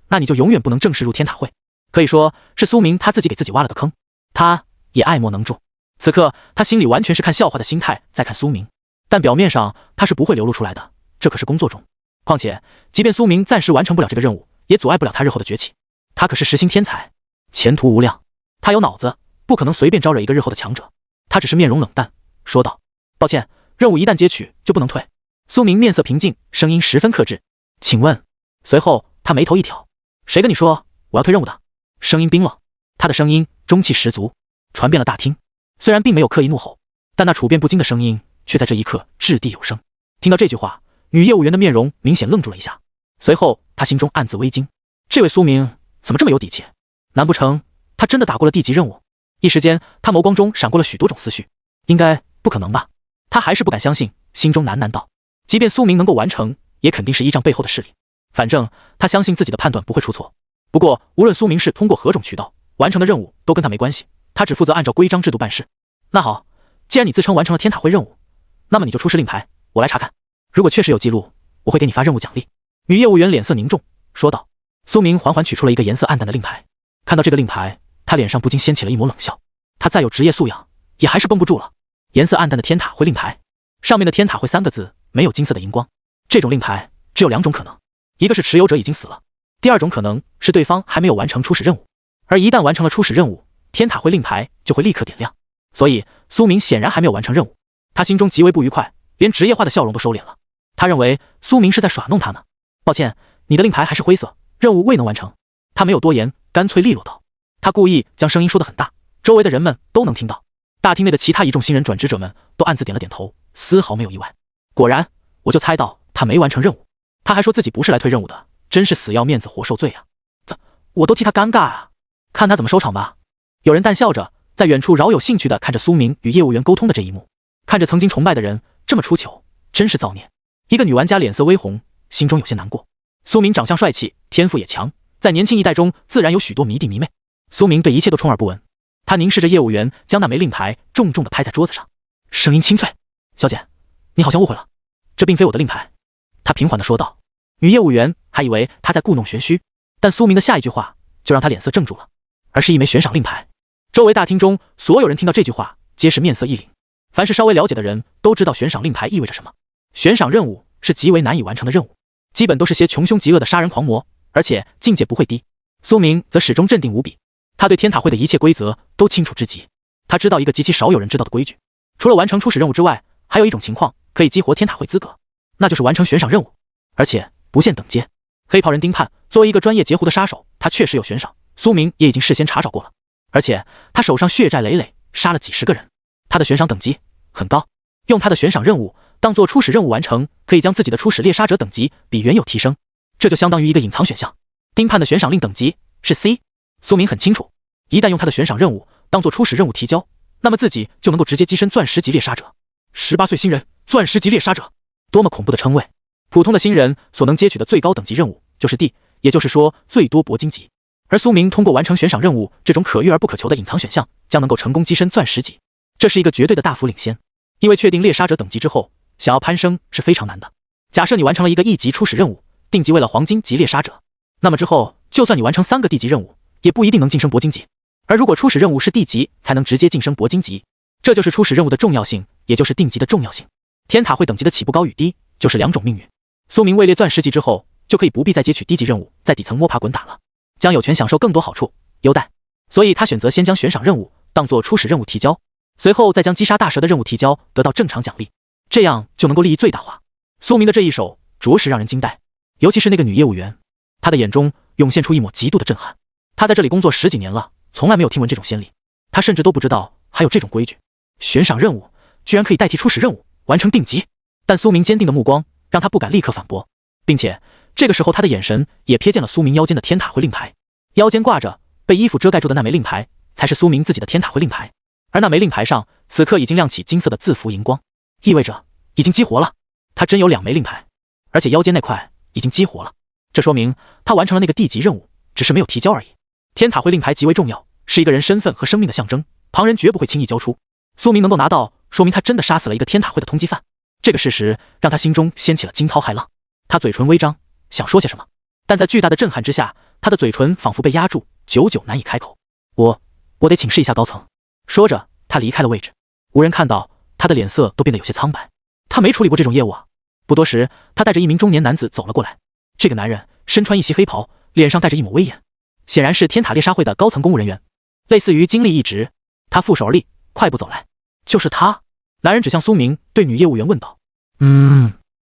那你就永远不能正式入天塔会。可以说是苏明他自己给自己挖了个坑，他也爱莫能助。此刻他心里完全是看笑话的心态在看苏明，但表面上他是不会流露出来的，这可是工作中。况且即便苏明暂时完成不了这个任务，也阻碍不了他日后的崛起。他可是实心天才，前途无量。他有脑子，不可能随便招惹一个日后的强者。他只是面容冷淡，说道：抱歉，任务一旦接取就不能退。苏明面色平静，声音十分克制：请问。随后他眉头一挑：谁跟你说我要退任务的？声音冰冷，他的声音中气十足，传遍了大厅。虽然并没有刻意怒吼，但那处变不惊的声音却在这一刻掷地有声。听到这句话，女业务员的面容明显愣住了一下，随后她心中暗自微惊，这位苏明怎么这么有底气？难不成他真的打过了地级任务？一时间他眸光中闪过了许多种思绪，应该不可能吧。他还是不敢相信，心中喃喃道，即便苏明能够完成，也肯定是依仗背后的势力。反正他相信自己的判断不会出错。不过无论苏明是通过何种渠道完成的任务，都跟他没关系，他只负责按照规章制度办事。那好，既然你自称完成了天塔会任务，那么你就出示令牌，我来查看。如果确实有记录，我会给你发任务奖励。女业务员脸色凝重，说道。苏明缓缓取出了一个颜色暗淡的令牌，看到这个令牌，他脸上不禁掀起了一抹冷笑。他再有职业素养，也还是绷不住了。颜色暗淡的天塔会令牌，上面的天塔会3个字没有金色的荧光。这种令牌只有2种可能，一个是持有者已经死了，第2种可能是对方还没有完成初始任务。而一旦完成了初始任务，天塔会令牌就会立刻点亮。所以苏明显然还没有完成任务，他心中极为不愉快，连职业化的笑容都收敛了。他认为苏明是在耍弄他呢。抱歉，你的令牌还是灰色，任务未能完成。他没有多言，干脆利落道。他故意将声音说得很大，周围的人们都能听到。大厅内的其他一众新人转职者们都暗自点了点头，丝毫没有意外。果然，我就猜到他没完成任务。他还说自己不是来退任务的，真是死要面子活受罪啊！我都替他尴尬啊！看他怎么收场吧。有人淡笑着，在远处饶有兴趣地看着苏明与业务员沟通的这一幕，看着曾经崇拜的人这么出糗，真是造孽。一个女玩家脸色微红，心中有些难过。苏明长相帅气，天赋也强，在年轻一代中自然有许多迷弟迷妹。苏明对一切都充耳不闻，他凝视着业务员将那枚令牌重重地拍在桌子上，声音清脆：小姐，你好像误会了，这并非我的令牌。他平缓地说道。女业务员还以为他在故弄玄虚，但苏明的下一句话就让他脸色怔住了，而是一枚悬赏令牌。周围大厅中所有人听到这句话皆是面色一凛，凡是稍微了解的人都知道悬赏令牌意味着什么。悬赏任务是极为难以完成的任务，基本都是些穷凶极恶的杀人狂魔，而且境界不会低。苏明则始终镇定无比，他对天塔会的一切规则都清楚之极。他知道一个极其少有人知道的规矩，除了完成初始任务之外，还有一种情况可以激活天塔会资格，那就是完成悬赏任务，而且不限等阶。黑袍人丁盼作为一个专业截胡的杀手，他确实有悬赏，苏明也已经事先查找过了，而且他手上血债累累，杀了几十个人，他的悬赏等级很高。用他的悬赏任务当做初始任务完成，可以将自己的初始猎杀者等级比原有提升，这就相当于一个隐藏选项。丁盼的悬赏令等级是 C， 苏明很清楚，一旦用他的悬赏任务当做初始任务提交，那么自己就能够直接跻身钻石级猎杀者。18岁新人，钻石级猎杀者，多么恐怖的称谓！普通的新人所能接取的最高等级任务就是 D， 也就是说最多铂金级。而苏明通过完成悬赏任务这种可遇而不可求的隐藏选项，将能够成功跻身钻石级，这是一个绝对的大幅领先。因为确定猎杀者等级之后，想要攀升是非常难的。假设你完成了一个1级初始任务，定级为了黄金级猎杀者，那么之后就算你完成3个地级任务，也不一定能晋升铂金级。而如果初始任务是地级，才能直接晋升铂金级。这就是初始任务的重要性，也就是定级的重要性。天塔会等级的起步高与低，就是2种命运。苏明位列钻10级之后，就可以不必再接取低级任务，在底层摸爬滚打了，将有权享受更多好处优待。所以他选择先将悬赏任务当做初始任务提交，随后再将击杀大蛇的任务提交，得到正常奖励，这样就能够利益最大化。苏明的这一手着实让人惊呆，尤其是那个女业务员，她的眼中涌现出一抹极度的震撼。她在这里工作10几年了，从来没有听闻这种先例，她甚至都不知道还有这种规矩。悬赏任务居然可以代替初始任务完成定级，但苏明坚定的目光让他不敢立刻反驳，并且这个时候他的眼神也瞥见了苏明腰间的天塔会令牌，腰间挂着被衣服遮盖住的那枚令牌才是苏明自己的天塔会令牌，而那枚令牌上此刻已经亮起金色的字符荧光，意味着已经激活了。他真有2枚令牌，而且腰间那块已经激活了，这说明他完成了那个地级任务，只是没有提交而已。天塔会令牌极为重要，是一个人身份和生命的象征，旁人绝不会轻易交出。苏明能够拿到，说明他真的杀死了一个天塔会的通缉犯，这个事实让他心中掀起了惊涛骇浪。他嘴唇微张，想说些什么，但在巨大的震撼之下，他的嘴唇仿佛被压住，久久难以开口。我得请示一下高层。说着，他离开了位置。无人看到，他的脸色都变得有些苍白。他没处理过这种业务啊。不多时，他带着一名中年男子走了过来。这个男人身穿一袭黑袍，脸上带着一抹威严，显然是天塔猎杀会的高层公务人员，类似于经理一职。他负手而立，快步走来。就是他。男人指向苏明，对女业务员问道：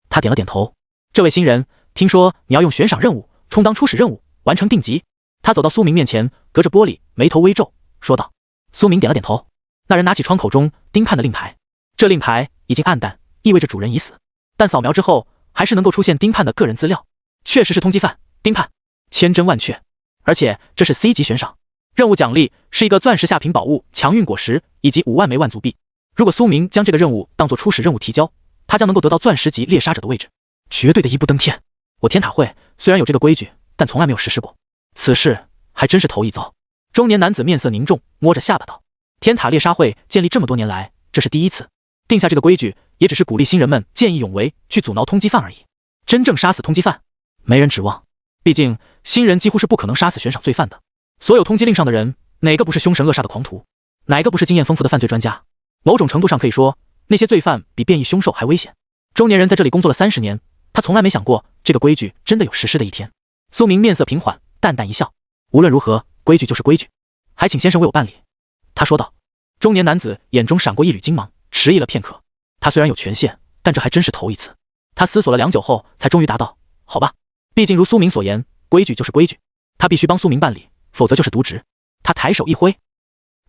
他点了点头。这位新人，听说你要用悬赏任务充当初始任务，完成定级。他走到苏明面前，隔着玻璃，眉头微皱，说道。苏明点了点头。那人拿起窗口中丁盼的令牌，这令牌已经暗淡，意味着主人已死，但扫描之后还是能够出现丁盼的个人资料，确实是通缉犯丁盼，千真万确。而且这是 C 级悬赏，任务奖励是一个钻石下品宝物强运果实以及5万枚万族币。如果苏明将这个任务当作初始任务提交，他将能够得到钻石级猎杀者的位置，绝对的一步登天。我天塔会虽然有这个规矩，但从来没有实施过，此事还真是头一遭。中年男子面色凝重，摸着下巴道：天塔猎杀会建立这么多年来，这是第一次。定下这个规矩，也只是鼓励新人们见义勇为，去阻挠通缉犯而已。真正杀死通缉犯，没人指望。毕竟新人几乎是不可能杀死悬赏罪犯的。所有通缉令上的人，哪个不是凶神恶煞的狂徒？哪个不是经验丰富的犯罪专家？某种程度上可以说，那些罪犯比变异凶兽还危险。中年人在这里工作了30年，他从来没想过这个规矩真的有实施的一天。苏明面色平缓，淡淡一笑。无论如何，规矩就是规矩，还请先生为我办理。他说道。中年男子眼中闪过一缕金芒，迟疑了片刻。他虽然有权限，但这还真是头一次。他思索了良久后，才终于答道：好吧，毕竟如苏明所言，规矩就是规矩，他必须帮苏明办理，否则就是渎职。他抬手一挥，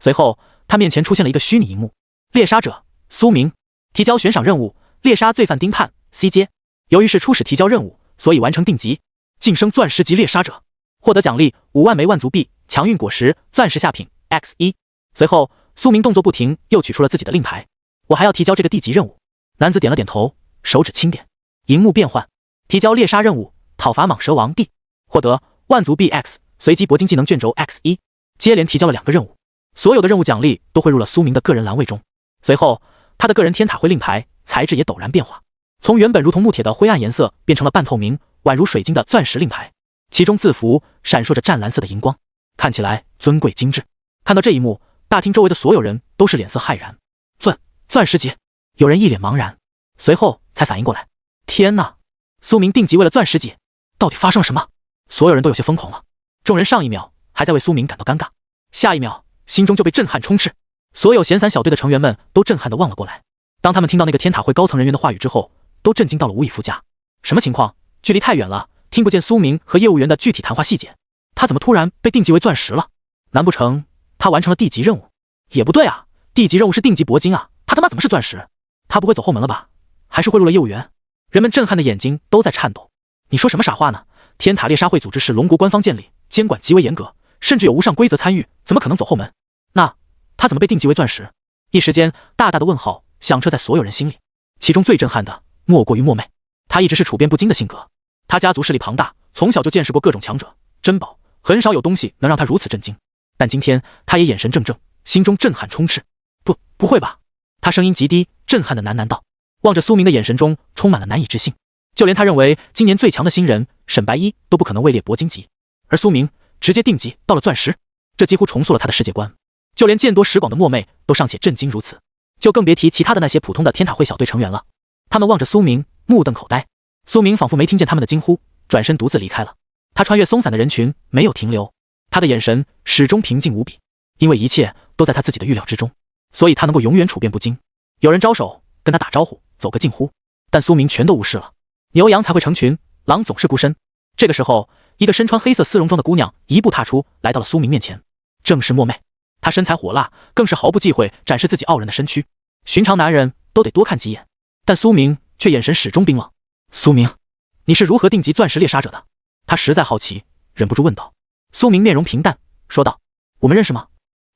随后他面前出现了一个虚拟荧幕。猎杀者苏明，提交悬赏任务，猎杀罪犯丁盼 C 阶。由于是初始提交任务，所以完成定级，晋升钻石级猎杀者，获得奖励5万枚万族币、强运果实、钻石下品 X1。随后苏明动作不停，又取出了自己的令牌。我还要提交这个地级任务。男子点了点头，手指轻点，荧幕变换，提交猎杀任务，讨伐蟒蛇王 D， 获得万族币 X， 随机铂金技能卷轴 X1。接连提交了2个任务，所有的任务奖励都汇入了苏明的个人栏位中。随后他的个人天塔灰令牌材质也陡然变化，从原本如同木铁的灰暗颜色变成了半透明宛如水晶的钻石令牌，其中字符闪烁着湛蓝色的荧光，看起来尊贵精致。看到这一幕，大厅周围的所有人都是脸色骇然。钻石级，有人一脸茫然，随后才反应过来，天哪，苏明定级为了钻石级，到底发生了什么？所有人都有些疯狂了。众人上一秒还在为苏明感到尴尬，下一秒心中就被震撼充斥。所有闲散小队的成员们都震撼地望了过来，当他们听到那个天塔会高层人员的话语之后，都震惊到了无以复加。什么情况？距离太远了，听不见苏明和业务员的具体谈话细节。他怎么突然被定级为钻石了？难不成他完成了地级任务？也不对啊，地级任务是定级铂金啊，他妈怎么是钻石？他不会走后门了吧？还是汇入了业务员？人们震撼的眼睛都在颤抖。你说什么傻话呢？天塔猎杀会组织是龙国官方建立，监管极为严格，甚至有无上规则参与，怎么可能走后门？那他怎么被定级为钻石？一时间大大的问号响彻在所有人心里。其中最震撼的莫过于莫妹，她一直是处变不惊的性格，她家族势力庞大，从小就见识过各种强者珍宝，很少有东西能让她如此震惊。但今天她也眼神怔怔，心中震撼充斥。不会吧？她声音极低，震撼的喃喃道。望着苏明的眼神中充满了难以置信，就连他认为今年最强的新人沈白衣都不可能位列铂金级，而苏明直接定级到了钻石，这几乎重塑了他的世界观。就连见多识广的墨妹都尚且震惊如此，就更别提其他的那些普通的天塔会小队成员了。他们望着苏明，目瞪口呆。苏明仿佛没听见他们的惊呼，转身独自离开了。他穿越松散的人群，没有停留，他的眼神始终平静无比，因为一切都在他自己的预料之中，所以他能够永远处变不惊。有人招手跟他打招呼，走个近乎，但苏明全都无视了。牛羊才会成群，狼总是孤身。这个时候，一个身穿黑色丝绒装的姑娘一步踏出，来到了苏明面前，正是墨妹。她身材火辣，更是毫不忌讳展示自己傲人的身躯。寻常男人都得多看几眼，但苏明却眼神始终冰冷。苏明，你是如何定级钻石猎杀者的？他实在好奇，忍不住问道。苏明面容平淡，说道：我们认识吗？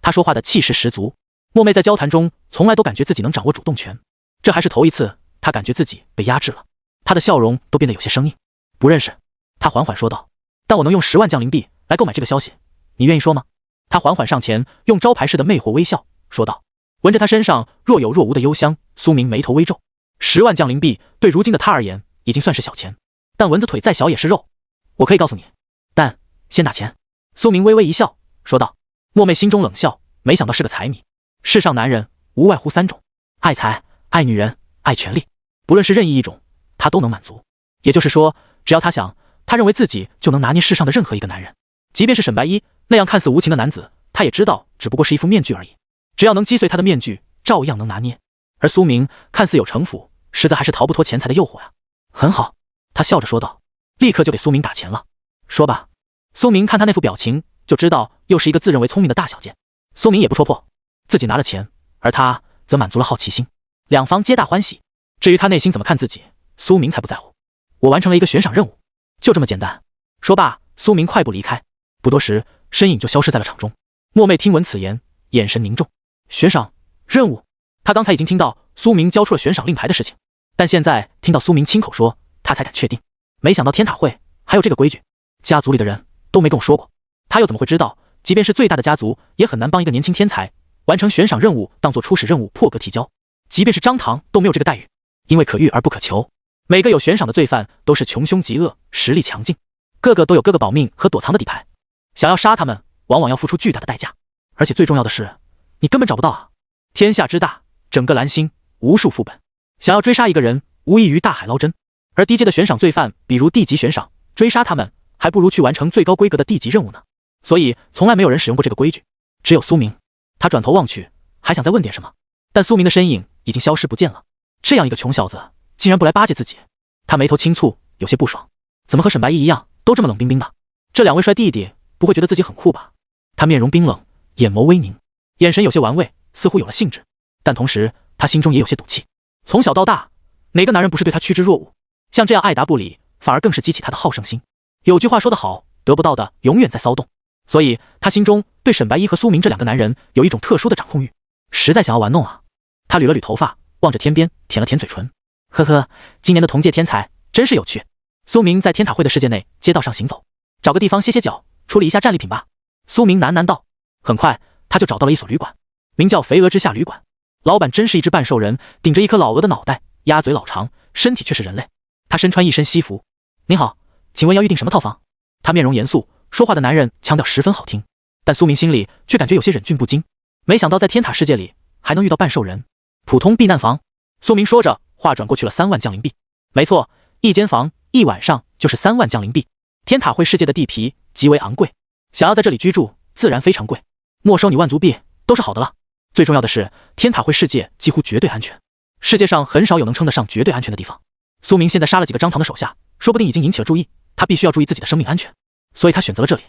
他说话的气势十足。墨妹在交谈中从来都感觉自己能掌握主动权，这还是头一次，她感觉自己被压制了。她的笑容都变得有些生硬。不认识，她缓缓说道。但我能用10万降灵币来购买这个消息，你愿意说吗？他缓缓上前，用招牌式的魅惑微笑说道。闻着他身上若有若无的幽香，苏明眉头微皱。10万降灵币对如今的他而言已经算是小钱，但蚊子腿再小也是肉。我可以告诉你，但先打钱。苏明微微一笑说道。墨妹心中冷笑，没想到是个财迷。世上男人无外乎3种，爱财、爱女人、爱权力，不论是任意一种，他都能满足。也就是说，只要他想，他认为自己就能拿捏世上的任何一个男人。即便是沈白衣那样看似无情的男子，他也知道只不过是一副面具而已，只要能击碎他的面具，照样能拿捏。而苏明看似有城府，实则还是逃不脱钱财的诱惑呀。很好，他笑着说道，立刻就给苏明打钱了。说吧。苏明看他那副表情，就知道又是一个自认为聪明的大小姐。苏明也不戳破，自己拿了钱，而他则满足了好奇心，两方皆大欢喜。至于他内心怎么看自己，苏明才不在乎。我完成了一个悬赏任务，就这么简单。说罢，苏明快步离开，不多时，身影就消失在了场中。墨妹听闻此言，眼神凝重。悬赏任务，他刚才已经听到苏明交出了悬赏令牌的事情，但现在听到苏明亲口说，他才敢确定。没想到天塔会还有这个规矩，家族里的人都没跟我说过，他又怎么会知道，即便是最大的家族，也很难帮一个年轻天才完成悬赏任务当做初始任务破格提交。即便是张唐都没有这个待遇，因为可遇而不可求。每个有悬赏的罪犯都是穷凶极恶，实力强劲，个个都有各个保命和躲藏的底牌，想要杀他们，往往要付出巨大的代价。而且最重要的是，你根本找不到啊！天下之大，整个蓝星无数副本，想要追杀一个人，无异于大海捞针。而低阶的悬赏罪犯，比如地级悬赏，追杀他们还不如去完成最高规格的地级任务呢。所以从来没有人使用过这个规矩，只有苏明。他转头望去，还想再问点什么，但苏明的身影已经消失不见了。这样一个穷小子，竟然不来巴结自己，他眉头轻蹙，有些不爽。怎么和沈白衣一样，都这么冷冰冰的？这两位帅弟弟不会觉得自己很酷吧？他面容冰冷，眼眸微凝，眼神有些玩味，似乎有了兴致，但同时他心中也有些赌气。从小到大，哪个男人不是对他趋之若鹜？像这样爱答不理，反而更是激起他的好胜心。有句话说得好，得不到的永远在骚动。所以他心中对沈白衣和苏明这两个男人有一种特殊的掌控欲，实在想要玩弄啊。他捋了捋头发，望着天边，舔了舔嘴唇。呵呵，今年的同届天才真是有趣。苏明在天塔会的世界内街道上行走，找个地方歇歇脚，处理一下战利品吧。苏明喃喃道。很快他就找到了一所旅馆，名叫肥鹅之下旅馆。老板真是一只半兽人，顶着一颗老鹅的脑袋，鸭嘴老长，身体却是人类。他身穿一身西服。您好，请问要预定什么套房？他面容严肃，说话的男人腔调十分好听，但苏明心里却感觉有些忍俊不禁。没想到在天塔世界里还能遇到半兽人。普通避难房。苏明说着，话转过去了3万降灵币。没错，一间房一晚上就是3万降灵币。天塔会世界的地皮极为昂贵，想要在这里居住自然非常贵，没收你万族币都是好的了。最重要的是，天塔会世界几乎绝对安全，世界上很少有能称得上绝对安全的地方。苏明现在杀了几个张唐的手下，说不定已经引起了注意，他必须要注意自己的生命安全，所以他选择了这里。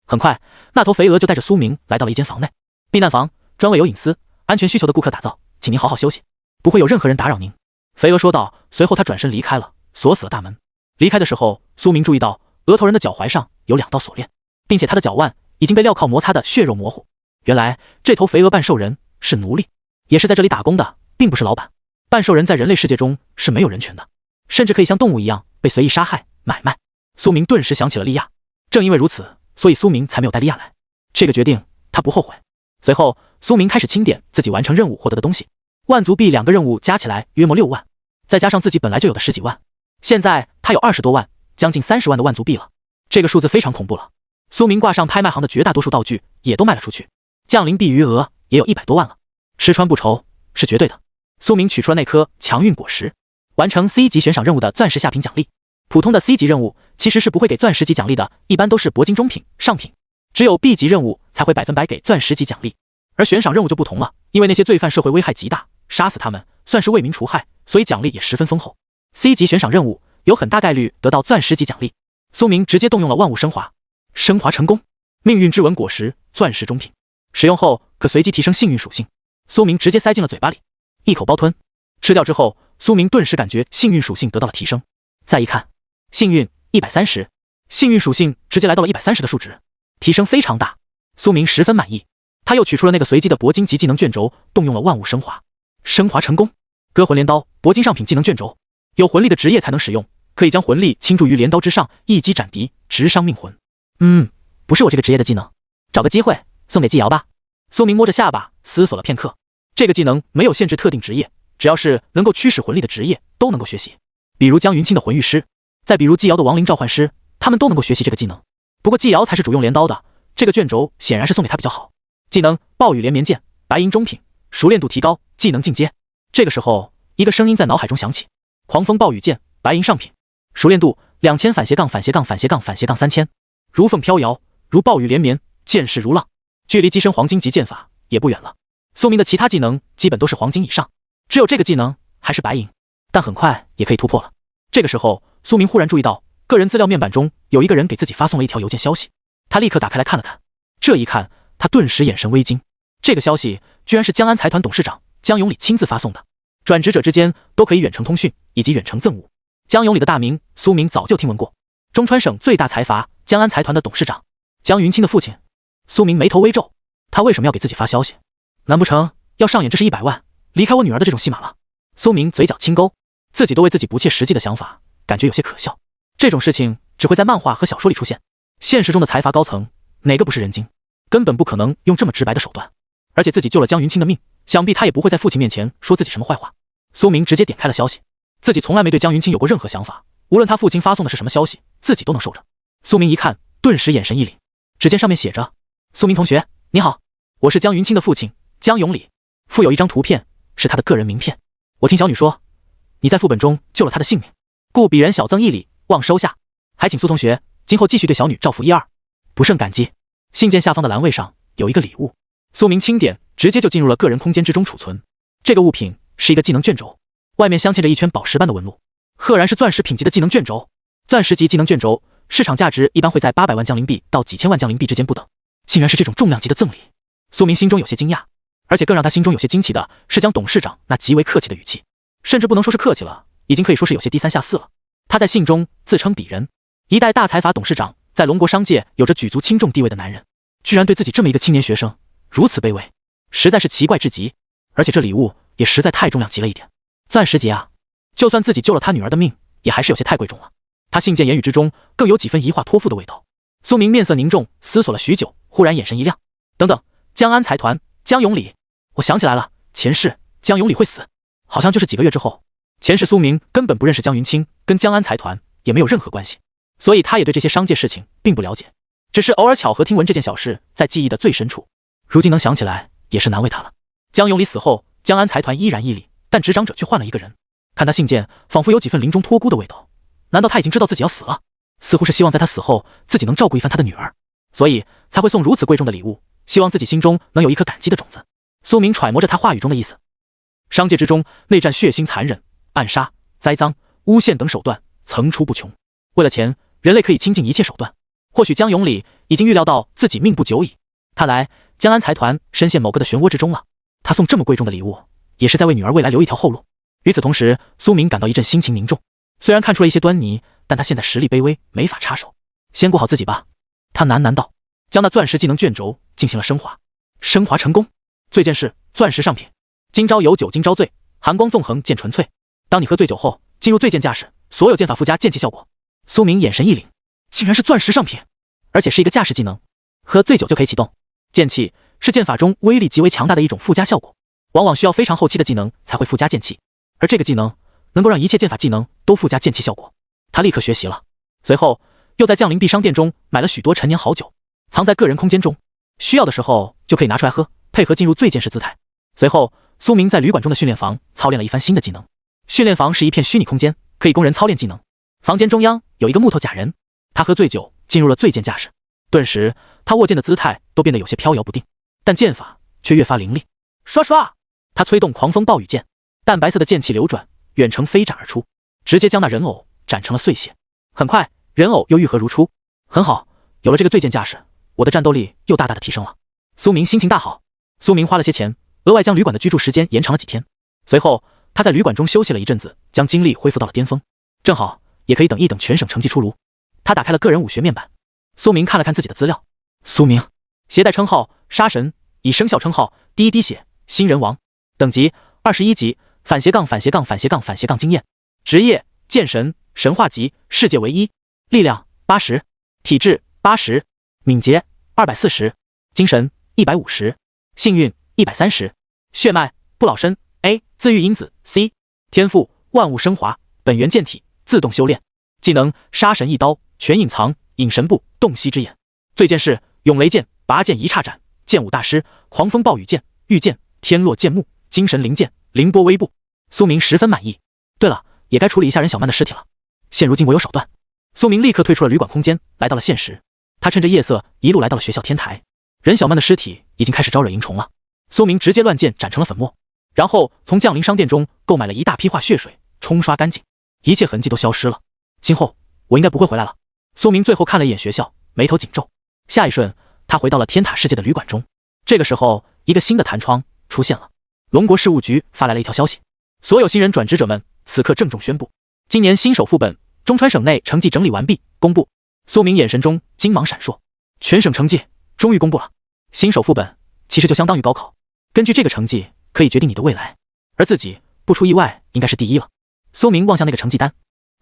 很快，那头肥鹅就带着苏明来到了一间房内。避难房，专为有隐私、安全需求的顾客打造，请您好好休息，不会有任何人打扰您。肥鹅说道，随后他转身离开了，锁死了大门。离开的时候，苏明注意到额头人的脚踝上有2道锁链，并且他的脚腕已经被镣铐摩擦的血肉模糊。原来这头肥鹅半兽人是奴隶，也是在这里打工的，并不是老板。半兽人在人类世界中是没有人权的，甚至可以像动物一样被随意杀害、买卖。苏明顿时想起了莉亚，正因为如此，所以苏明才没有带莉亚来。这个决定他不后悔。随后，苏明开始清点自己完成任务获得的东西。万族币2个任务加起来约莫6万，再加上自己本来就有的10几万，现在他有20多万，将近30万的万族币了。这个数字非常恐怖了。苏明挂上拍卖行的绝大多数道具也都卖了出去，降临币余额也有100多万了，吃穿不愁是绝对的。苏明取出了那颗强运果实，完成 C 级悬赏任务的钻石下品奖励。普通的 C 级任务其实是不会给钻石级奖励的，一般都是铂金中品、上品，只有 B 级任务才会100%给钻石级奖励。而悬赏任务就不同了，因为那些罪犯社会危害极大，杀死他们算是为民除害，所以奖励也十分丰厚。C 级悬赏任务有很大概率得到钻石级奖励。苏明直接动用了万物升华，升华成功。命运之纹果实钻石中品，使用后可随机提升幸运属性。苏明直接塞进了嘴巴里，一口包吞。吃掉之后，苏明顿时感觉幸运属性得到了提升。再一看，幸运130，幸运属性直接来到了130的数值，提升非常大。苏明十分满意。他又取出了那个随机的铂金级技能卷轴，动用了万物升华，升华成功。割魂镰刀铂金上品技能卷轴，有魂力的职业才能使用，可以将魂力倾注于镰刀之上，一击斩敌，直伤命魂。不是我这个职业的技能，找个机会送给季瑶吧。苏明摸着下巴思索了片刻，这个技能没有限制特定职业，只要是能够驱使魂力的职业都能够学习，比如江云清的魂御师，再比如季瑶的亡灵召唤师，他们都能够学习这个技能。不过季瑶才是主用镰刀的，这个卷轴显然是送给他比较好。技能暴雨连绵剑，白银中品，熟练度提高，技能进阶。这个时候，一个声音在脑海中响起：狂风暴雨剑，白银上品，熟练度2000反斜杠反斜杠反斜杠反斜杠3000，如凤飘摇，如暴雨连绵，剑势如浪，距离跻身黄金级剑法也不远了。苏明的其他技能基本都是黄金以上，只有这个技能还是白银，但很快也可以突破了。这个时候，苏明忽然注意到个人资料面板中有一个人给自己发送了一条邮件消息，他立刻打开来看了看，这一看他顿时眼神微惊，这个消息居然是江安财团董事长江永礼亲自发送的。转职者之间都可以远程通讯以及远程赠物，江永礼的大名苏明早就听闻过，中川省最大财阀江安财团的董事长，江云清的父亲。苏明眉头微皱，他为什么要给自己发消息？难不成要上演这是100万离开我女儿的这种戏码了？苏明嘴角轻勾，自己都为自己不切实际的想法感觉有些可笑。这种事情只会在漫画和小说里出现，现实中的财阀高层哪个不是人精，根本不可能用这么直白的手段。而且自己救了江云清的命，想必他也不会在父亲面前说自己什么坏话。苏明直接点开了消息，自己从来没对江云清有过任何想法，无论他父亲发送的是什么消息，自己都能受着。苏明一看，顿时眼神一凛，只见上面写着：苏明同学你好，我是江云清的父亲江永礼，附有一张图片，是他的个人名片。我听小女说你在副本中救了他的性命，故鄙人小赠一礼，望收下，还请苏同学今后继续对小女照拂一二，不胜感激。信件下方的栏位上有一个礼物，苏明轻点，直接就进入了个人空间之中储存。这个物品是一个技能卷轴，外面镶嵌着一圈宝石般的纹路，赫然是钻石品级的技能卷轴。钻石级技能卷轴市场价值一般会在800万江灵币到几千万江灵币之间不等，竟然是这种重量级的赠礼。苏明心中有些惊讶，而且更让他心中有些惊奇的是江董事长那极为客气的语气，甚至不能说是客气了，已经可以说是有些低三下四了。他在信中自称鄙人，一代大财阀董事长，在龙国商界有着举足轻重地位的男人，居然对自己这么一个青年学生如此卑微，实在是奇怪至极。而且这礼物也实在太重量级了一点，钻石级啊，就算自己救了他女儿的命，也还是有些太贵重了。他信件言语之中更有几分遗话托付的味道。苏明面色凝重，思索了许久，忽然眼神一亮，等等，江安财团江永礼，我想起来了，前世江永礼会死，好像就是几个月之后。前世苏明根本不认识江云清，跟江安财团也没有任何关系，所以他也对这些商界事情并不了解，只是偶尔巧合听闻这件小事，在记忆的最深处，如今能想起来也是难为他了。江永礼死后，江安财团依然屹立，但执掌者却换了一个人。看他信件，仿佛有几分临终托孤的味道。难道他已经知道自己要死了？似乎是希望在他死后，自己能照顾一番他的女儿，所以才会送如此贵重的礼物，希望自己心中能有一颗感激的种子。苏明揣摩着他话语中的意思。商界之中，内战血腥残忍，暗杀、栽赃、诬陷等手段层出不穷。为了钱，人类可以倾尽一切手段。或许江永礼已经预料到自己命不久矣，看来江安财团深陷某个的漩涡之中了。他送这么贵重的礼物，也是在为女儿未来留一条后路。与此同时，苏明感到一阵心情凝重。虽然看出了一些端倪，但他现在实力卑微，没法插手。先顾好自己吧。他喃喃道，将那钻石技能卷轴进行了升华，升华成功。罪剑是钻石上品，今朝有酒今朝醉，寒光纵横剑纯粹。当你喝醉酒后，进入醉剑架势，所有剑法附加剑气效果。苏明眼神一凛，竟然是钻石上品，而且是一个架势技能，喝醉酒就可以启动。剑气是剑法中威力极为强大的一种附加效果，往往需要非常后期的技能才会附加剑气，而这个技能能够让一切剑法技能都附加剑气效果。他立刻学习了，随后又在降临币商店中买了许多陈年好酒，藏在个人空间中，需要的时候就可以拿出来喝，配合进入最剑士姿态。随后，苏明在旅馆中的训练房操练了一番新的技能。训练房是一片虚拟空间，可以供人操练技能。房间中央有一个木头假人，他喝醉酒进入了醉剑架势，顿时他握剑的姿态都变得有些飘摇不定，但剑法却越发凌厉。刷刷，他催动狂风暴雨剑，淡白色的剑气流转，远程飞斩而出，直接将那人偶斩成了碎屑。很快，人偶又愈合如初。很好，有了这个醉剑架势，我的战斗力又大大的提升了。苏明心情大好。苏明花了些钱，额外将旅馆的居住时间延长了几天。随后，他在旅馆中休息了一阵子，将精力恢复到了巅峰。正好，也可以等一等全省成绩出炉。他打开了个人武学面板。苏明看了看自己的资料。苏明，携带称号杀神，以生肖称号第一滴血新人王，等级21级，反斜杠经验，职业剑神，神话级，世界唯一，力量80，体质80，敏捷240，精神150，幸运130，血脉不老身 A， 自愈因子 C， 天赋万物升华，本源剑体，自动修炼，技能杀神一刀，全隐藏，隐神步，洞悉之眼，最剑是永雷剑，拔剑一叉斩，剑舞大师，狂风暴雨剑，御剑，天落剑幕，精神灵剑，凌波微步。苏明十分满意。对了，也该处理一下任小曼的尸体了。现如今我有手段。苏明立刻退出了旅馆空间，来到了现实。他趁着夜色一路来到了学校天台。任小曼的尸体已经开始招惹蝇虫了。苏明直接乱剑斩成了粉末，然后从降临商店中购买了一大批化血水，冲刷干净，一切痕迹都消失了。今后我应该不会回来了。苏明最后看了一眼学校，眉头紧皱。下一瞬，他回到了天塔世界的旅馆中。这个时候，一个新的弹窗出现了。龙国事务局发来了一条消息：所有新人转职者们，此刻郑重宣布，今年新手副本中川省内成绩整理完毕，公布。苏明眼神中金芒闪烁，全省成绩终于公布了。新手副本其实就相当于高考，根据这个成绩可以决定你的未来，而自己不出意外应该是第一了。苏明望向那个成绩单，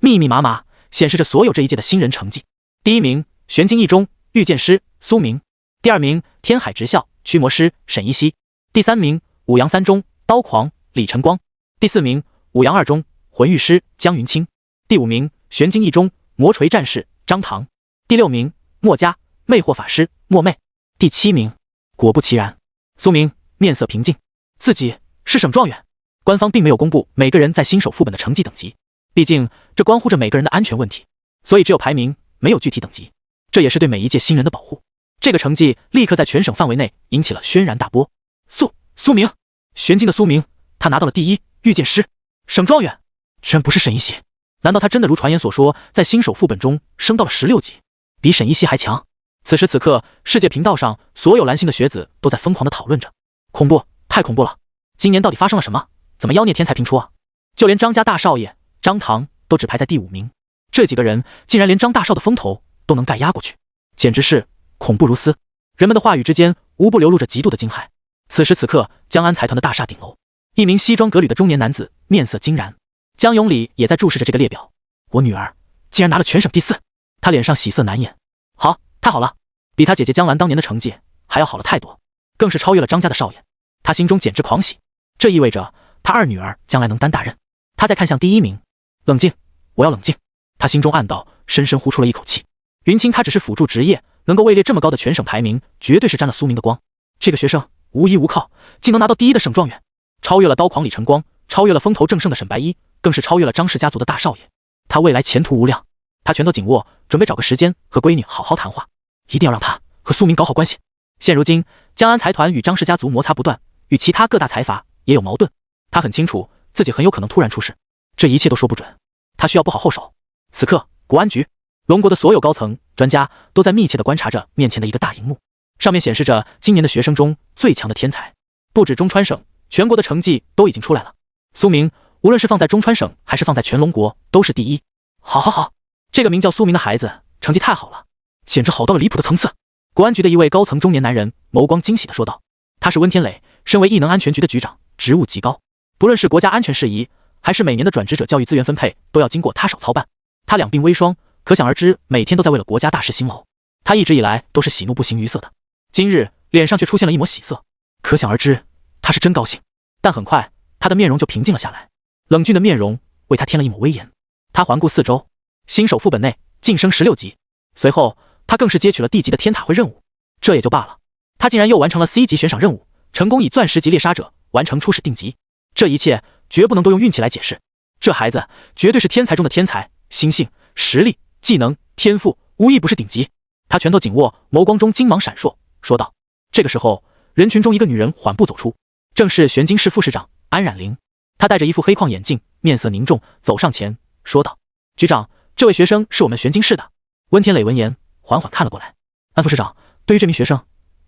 密密麻麻显示着所有这一届的新人成绩。第一名玄金一中御剑师苏明，第二名天海职校驱魔师沈一熙，第三名武阳三中刀狂李晨光，第四名武阳二中魂御师江云清，第五名玄金一中魔锤战士张唐，第六名墨家魅惑法师墨魅，第七名。果不其然，苏明面色平静，自己是省状元。官方并没有公布每个人在新手副本的成绩等级，毕竟这关乎着每个人的安全问题，所以只有排名，没有具体等级。这也是对每一届新人的保护。这个成绩立刻在全省范围内引起了轩然大波。苏明，玄金的苏明，他拿到了第一御剑师，省状元，居然不是沈一熙。难道他真的如传言所说，在新手副本中升到了16级，比沈一熙还强？此时此刻，世界频道上所有蓝星的学子都在疯狂地讨论着。恐怖，太恐怖了！今年到底发生了什么？怎么妖孽天才频出啊？就连张家大少爷张唐都只排在第5名，这几个人竟然连张大少的风头都能盖压过去，简直是恐怖如斯。人们的话语之间无不流露着极度的惊骇。此时此刻，江安财团的大厦顶楼，一名西装革履的中年男子面色惊然。江永礼也在注视着这个列表。我女儿竟然拿了全省第4，他脸上喜色难掩。好，太好了，比他姐姐江兰当年的成绩还要好了太多，更是超越了张家的少爷。他心中简直狂喜，这意味着他二女儿将来能担大任。他再看向第1名，冷静，我要冷静。他心中暗道，深深呼出了一口气。云清他只是辅助职业，能够位列这么高的全省排名，绝对是沾了苏明的光。这个学生无依无靠，竟能拿到第1的省状元，超越了刀狂李晨光，超越了风头正盛的沈白衣，更是超越了张氏家族的大少爷。他未来前途无量。他拳头紧握，准备找个时间和闺女好好谈话，一定要让他和苏明搞好关系。现如今，江安财团与张氏家族摩擦不断，与其他各大财阀也有矛盾。他很清楚自己很有可能突然出事，这一切都说不准。他需要布好后手。此刻，国安局、龙国的所有高层、专家都在密切地观察着面前的一个大荧幕，上面显示着今年的学生中最强的天才。不止中川省，全国的成绩都已经出来了。苏明无论是放在中川省还是放在全龙国都是第1。好，这个名叫苏明的孩子成绩太好了，简直好到了离谱的层次。国安局的一位高层中年男人眸光惊喜地说道。他是温天磊，身为异能安全局的局长，职务极高，不论是国家安全事宜，还是每年的转职者教育资源分配，都要经过他手操办。他两鬓微霜，可想而知每天都在为了国家大事辛劳。他一直以来都是喜怒不形于色的，今日脸上却出现了一抹喜色，可想而知他是真高兴。但很快他的面容就平静了下来，冷峻的面容为他添了一抹威严。他环顾四周，新手副本内晋升16级，随后他更是接取了 D 级的天塔会任务。这也就罢了，他竟然又完成了 C 级悬赏任务，成功以钻石级猎杀者完成初始定级。这一切绝不能都用运气来解释，这孩子绝对是天才中的天才，心性、实力、技能、天赋无一不是顶级。他拳头紧握，眸光中金芒闪烁，说道。这个时候，人群中一个女人缓步走出，正是玄晶市副市长安冉玲。她戴着一副黑框眼镜，面色凝重，走上前说道：局长，这位学生是我们玄晶市的。温天磊闻言缓缓看了过来。安副市长，对于这名学生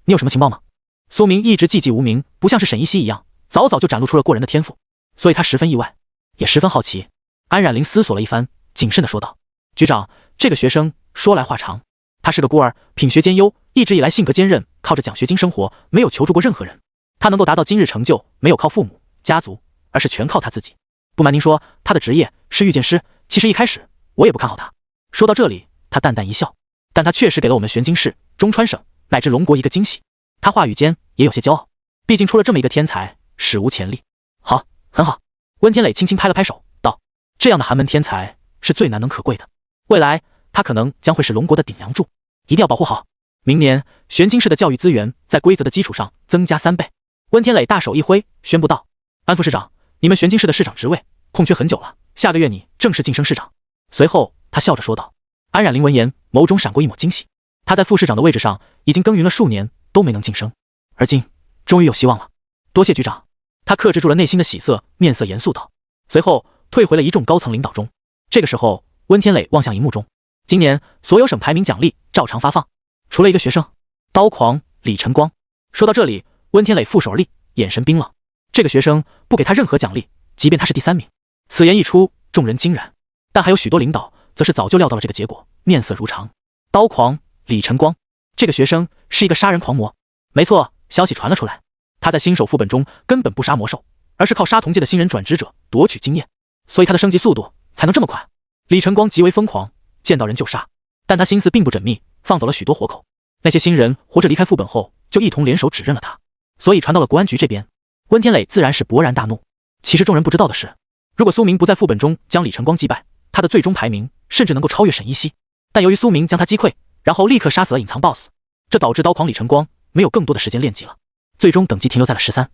你有什么情报吗？苏明一直寂寂无名，不像是沈一熙一样早早就展露出了过人的天赋，所以他十分意外，也十分好奇。安冉玲思索了一番，谨慎地说道：局长，这个学生说来话长，他是个孤儿，品学兼优，一直以来性格坚韧，靠着奖学金生活，没有求助过任何人。他能够达到今日成就，没有靠父母家族，而是全靠他自己。不瞒您说，他的职业是御剑师，其实一开始我也不看好他。说到这里，他淡淡一笑，但他确实给了我们玄晶市、中川省乃至龙国一个惊喜。他话语间也有些骄傲，毕竟出了这么一个天才，史无前例。好，很好。温天磊轻轻拍了拍手，道：这样的寒门天才是最难能可贵的，未来他可能将会是龙国的顶梁柱，一定要保护好。明年玄晶市的教育资源在规则的基础上增加3倍。温天磊大手一挥，宣布道：安副市长，你们玄晶市的市长职位空缺很久了，下个月你正式晋升市长。随后他笑着说道。安冉玲闻言，眸中闪过一抹惊喜。他在副市长的位置上已经耕耘了数年，都没能晋升，而今终于有希望了。多谢局长。他克制住了内心的喜色，面色严肃道，随后退回了一众高层领导中。这个时候，温天磊望向荧幕中，今年所有省排名奖励照常发放，除了一个学生刀狂李晨光。说到这里，温天磊负手而立，眼神冰冷。这个学生不给他任何奖励，即便他是第3名。此言一出，众人惊然，但还有许多领导则是早就料到了这个结果，面色如常。刀狂李晨光，这个学生是一个杀人狂魔。没错，消息传了出来，他在新手副本中根本不杀魔兽，而是靠杀同界的新人转职者夺取经验，所以他的升级速度才能这么快。李晨光极为疯狂，见到人就杀，但他心思并不缜密，放走了许多活口。那些新人活着离开副本后，就一同联手指认了他，所以传到了国安局这边。温天磊自然是勃然大怒。其实众人不知道的是，如果苏明不在副本中将李晨光击败，他的最终排名甚至能够超越沈一熙。但由于苏明将他击溃，然后立刻杀死了隐藏 BOSS， 这导致刀狂李晨光没有更多的时间练级了，最终等级停留在了13。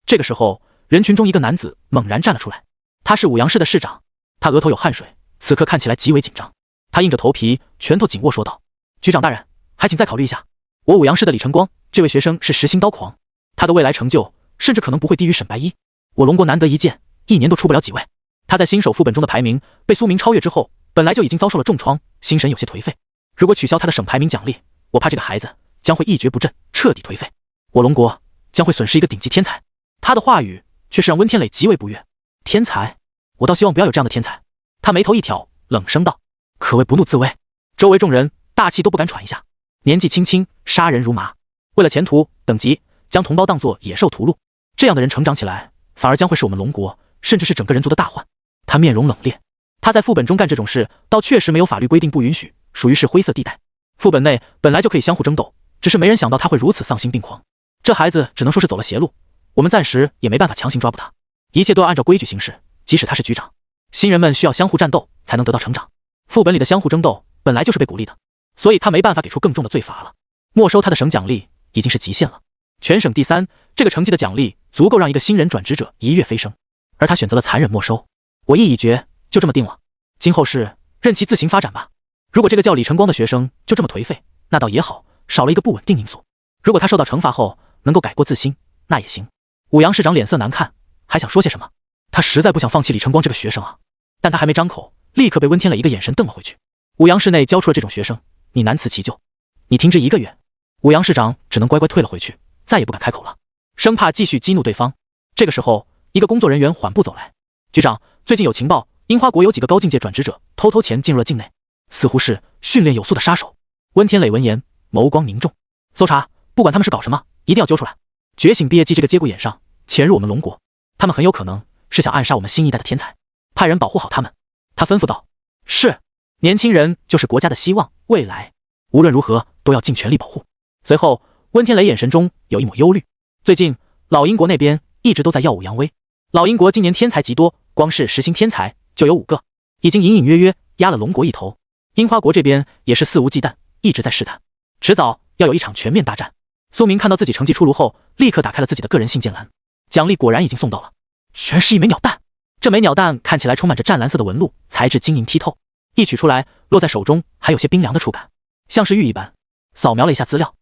这个时候，人群中一个男子猛然站了出来，他是武阳市的市长，他额头有汗水，此刻看起来极为紧张。他硬着头皮，拳头紧握说道：局长大人，还请再考虑一下，我武阳市的李晨光这位学生是实心刀狂，他的未来成就甚至可能不会低于沈白衣，我龙国难得一见，一年都出不了几位。他在新手副本中的排名被苏明超越之后，本来就已经遭受了重创，心神有些颓废。如果取消他的省排名奖励，我怕这个孩子将会一蹶不振，彻底颓废，我龙国将会损失一个顶级天才。他的话语却是让温天磊极为不悦。天才？我倒希望不要有这样的天才。他眉头一挑，冷声道，可谓不怒自威。周围众人大气都不敢喘一下。年纪轻轻，杀人如麻，为了前途等级，将同胞当作野兽屠戮，这样的人成长起来，反而将会是我们龙国甚至是整个人族的大患。他面容冷冽，他在副本中干这种事，倒确实没有法律规定不允许，属于是灰色地带。副本内本来就可以相互争斗，只是没人想到他会如此丧心病狂。这孩子只能说是走了邪路，我们暂时也没办法强行抓捕他，一切都要按照规矩行事。即使他是局长，新人们需要相互战斗才能得到成长，副本里的相互争斗本来就是被鼓励的，所以他没办法给出更重的罪罚了。没收他的省奖励已经是极限了，全省第3，这个成绩的奖励足够让一个新人转职者一跃飞升，而他选择了残忍没收。我意已决，就这么定了，今后事任其自行发展吧。如果这个叫李晨光的学生就这么颓废，那倒也好，少了一个不稳定因素。如果他受到惩罚后能够改过自新，那也行。武阳市长脸色难看，还想说些什么，他实在不想放弃李晨光这个学生啊，但他还没张口，立刻被温天磊一个眼神瞪了回去。武阳市内教出了这种学生，你难辞其咎，你停职1个月。武阳市长只能乖乖退了回去，再也不敢开口了，生怕继续激怒对方。这个时候，一个工作人员缓步走来，局长，最近有情报，樱花国有几个高境界转职者偷潜进入了境内，似乎是训练有素的杀手。温天磊闻言，眸光凝重，搜查，不管他们是搞什么，一定要揪出来。觉醒毕业季这个节骨眼上潜入我们龙国，他们很有可能是想暗杀我们新一代的天才，派人保护好他们。他吩咐道：是，年轻人就是国家的希望，未来无论如何都要尽全力保护。随后温天磊眼神中有一抹忧虑，最近老英国那边一直都在耀武扬威。老英国今年天才极多，光是实行天才就有5个，已经隐隐约约压了龙国一头。樱花国这边也是肆无忌惮，一直在试探，迟早要有一场全面大战。苏明看到自己成绩出炉后，立刻打开了自己的个人信件栏，奖励果然已经送到了，全是一枚鸟蛋。这枚鸟蛋看起来充满着湛蓝色的纹路，材质晶莹剔透，一取出来落在手中还有些冰凉的触感，像是玉一般。扫描了一下资料，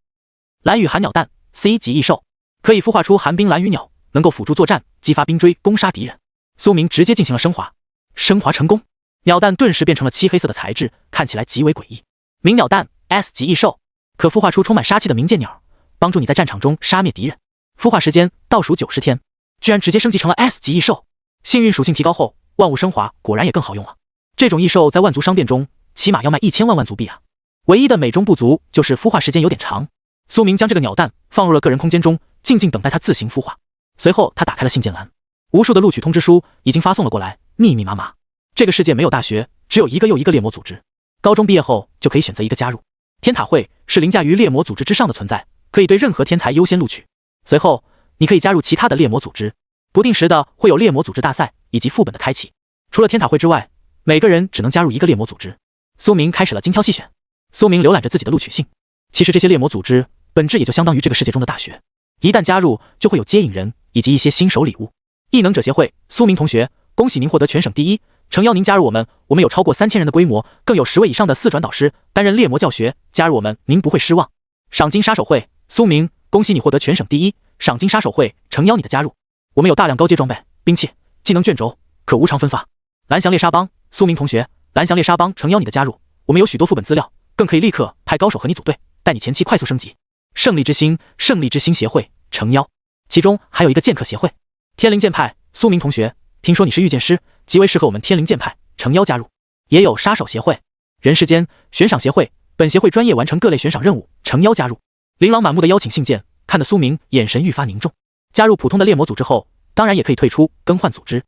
蓝羽寒鸟蛋 C 级异兽，可以孵化出寒冰蓝羽鸟，能够辅助作战，激发冰锥攻杀敌人。苏明直接进行了升华，升华成功，鸟蛋顿时变成了漆黑色的材质，看起来极为诡异。鸣鸟蛋 S 级异兽，可孵化出充满杀气的鸣剑鸟，帮助你在战场中杀灭敌人。孵化时间倒数90天，居然直接升级成了 S 级异兽。幸运属性提高后，万物升华果然也更好用了。这种异兽在万族商店中起码要卖1000万万族币啊！唯一的美中不足就是孵化时间有点长。苏明将这个鸟蛋放入了个人空间中，静静等待它自行孵化。随后他打开了信件栏，无数的录取通知书已经发送了过来，密密麻麻。这个世界没有大学，只有一个又一个猎魔组织。高中毕业后就可以选择一个加入。天塔会是凌驾于猎魔组织之上的存在，可以对任何天才优先录取。随后你可以加入其他的猎魔组织，不定时的会有猎魔组织大赛以及副本的开启。除了天塔会之外，每个人只能加入一个猎魔组织。苏明开始了精挑细选。苏明浏览着自己的录取信，其实这些猎魔组织本质也就相当于这个世界中的大学，一旦加入就会有接引人以及一些新手礼物。异能者协会，苏明同学，恭喜您获得全省第一，诚邀您加入我们，我们有超过3000人的规模，更有10位以上的4转导师担任猎魔教学，加入我们您不会失望。赏金杀手会，苏明，恭喜你获得全省第一，赏金杀手会诚邀你的加入，我们有大量高阶装备、兵器、技能卷轴，可无偿分发。蓝翔猎杀帮，苏明同学，蓝翔猎杀帮诚邀你的加入，我们有许多副本资料，更可以立刻派高手和你组队，带你前期快速升级。胜利之星，胜利之星协会诚邀，其中还有一个剑客协会。天灵剑派，苏明同学，听说你是御剑师，极为适合我们天灵剑派，诚邀加入。也有杀手协会、人世间悬赏协会，本协会专业完成各类悬赏任务，诚邀加入。琳琅满目的邀请信件，看得苏明眼神愈发凝重。加入普通的猎魔组织后，当然也可以退出更换组织，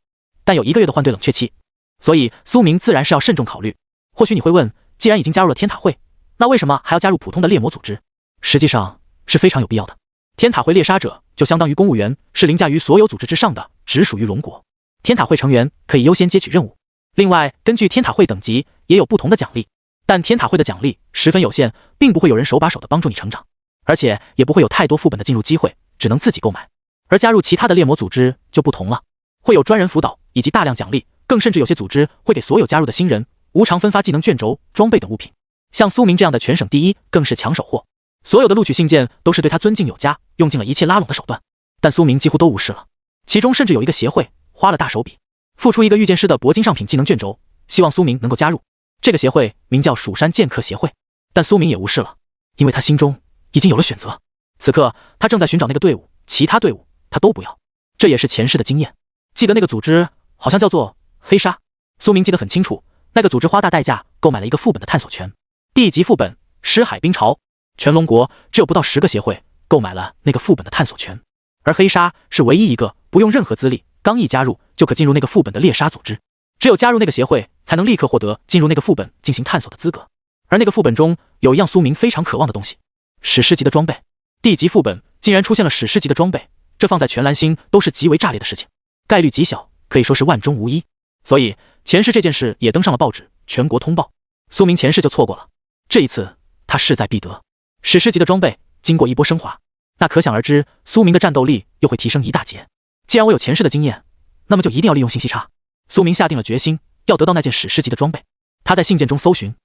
但有1个月的换队冷却期，所以苏明自然是要慎重考虑。或许你会问，既然已经加入了天塔会，那为什么还要加入普通的猎魔组织？实际上是非常有必要的。天塔会猎杀者就相当于公务员，是凌驾于所有组织之上的，只属于龙国。天塔会成员可以优先接取任务，另外根据天塔会等级也有不同的奖励，但天塔会的奖励十分有限，并不会有人手把手的帮助你成长，而且也不会有太多副本的进入机会，只能自己购买。而加入其他的猎魔组织就不同了，会有专人辅导以及大量奖励，更甚至有些组织会给所有加入的新人无偿分发技能卷轴、装备等物品。像苏明这样的全省第一更是抢手货，所有的录取信件都是对他尊敬有加，用尽了一切拉拢的手段，但苏明几乎都无视了。其中甚至有一个协会花了大手笔，付出一个御剑师的铂金上品技能卷轴，希望苏明能够加入。这个协会名叫蜀山剑客协会，但苏明也无视了，因为他心中已经有了选择。此刻他正在寻找那个队伍，其他队伍他都不要，这也是前世的经验。记得那个组织好像叫做黑鲨，苏明记得很清楚，那个组织花大代价购买了一个副本的探索权，D级副本尸海冰潮，全龙国只有不到10个协会购买了那个副本的探索权，而黑鲨是唯一一个不用任何资历，刚一加入就可进入那个副本的猎杀组织，只有加入那个协会才能立刻获得进入那个副本进行探索的资格。而那个副本中有一样苏明非常渴望的东西，史诗级的装备。D级副本竟然出现了史诗级的装备，这放在全蓝星都是极为炸裂的事情，概率极小，可以说是万中无一。所以前世这件事也登上了报纸，全国通报。苏明前世就错过了，这一次他势在必得。史诗级的装备经过一波升华，那可想而知苏明的战斗力又会提升一大截。既然我有前世的经验，那么就一定要利用信息差。苏明下定了决心，要得到那件史诗级的装备。他在信件中搜寻，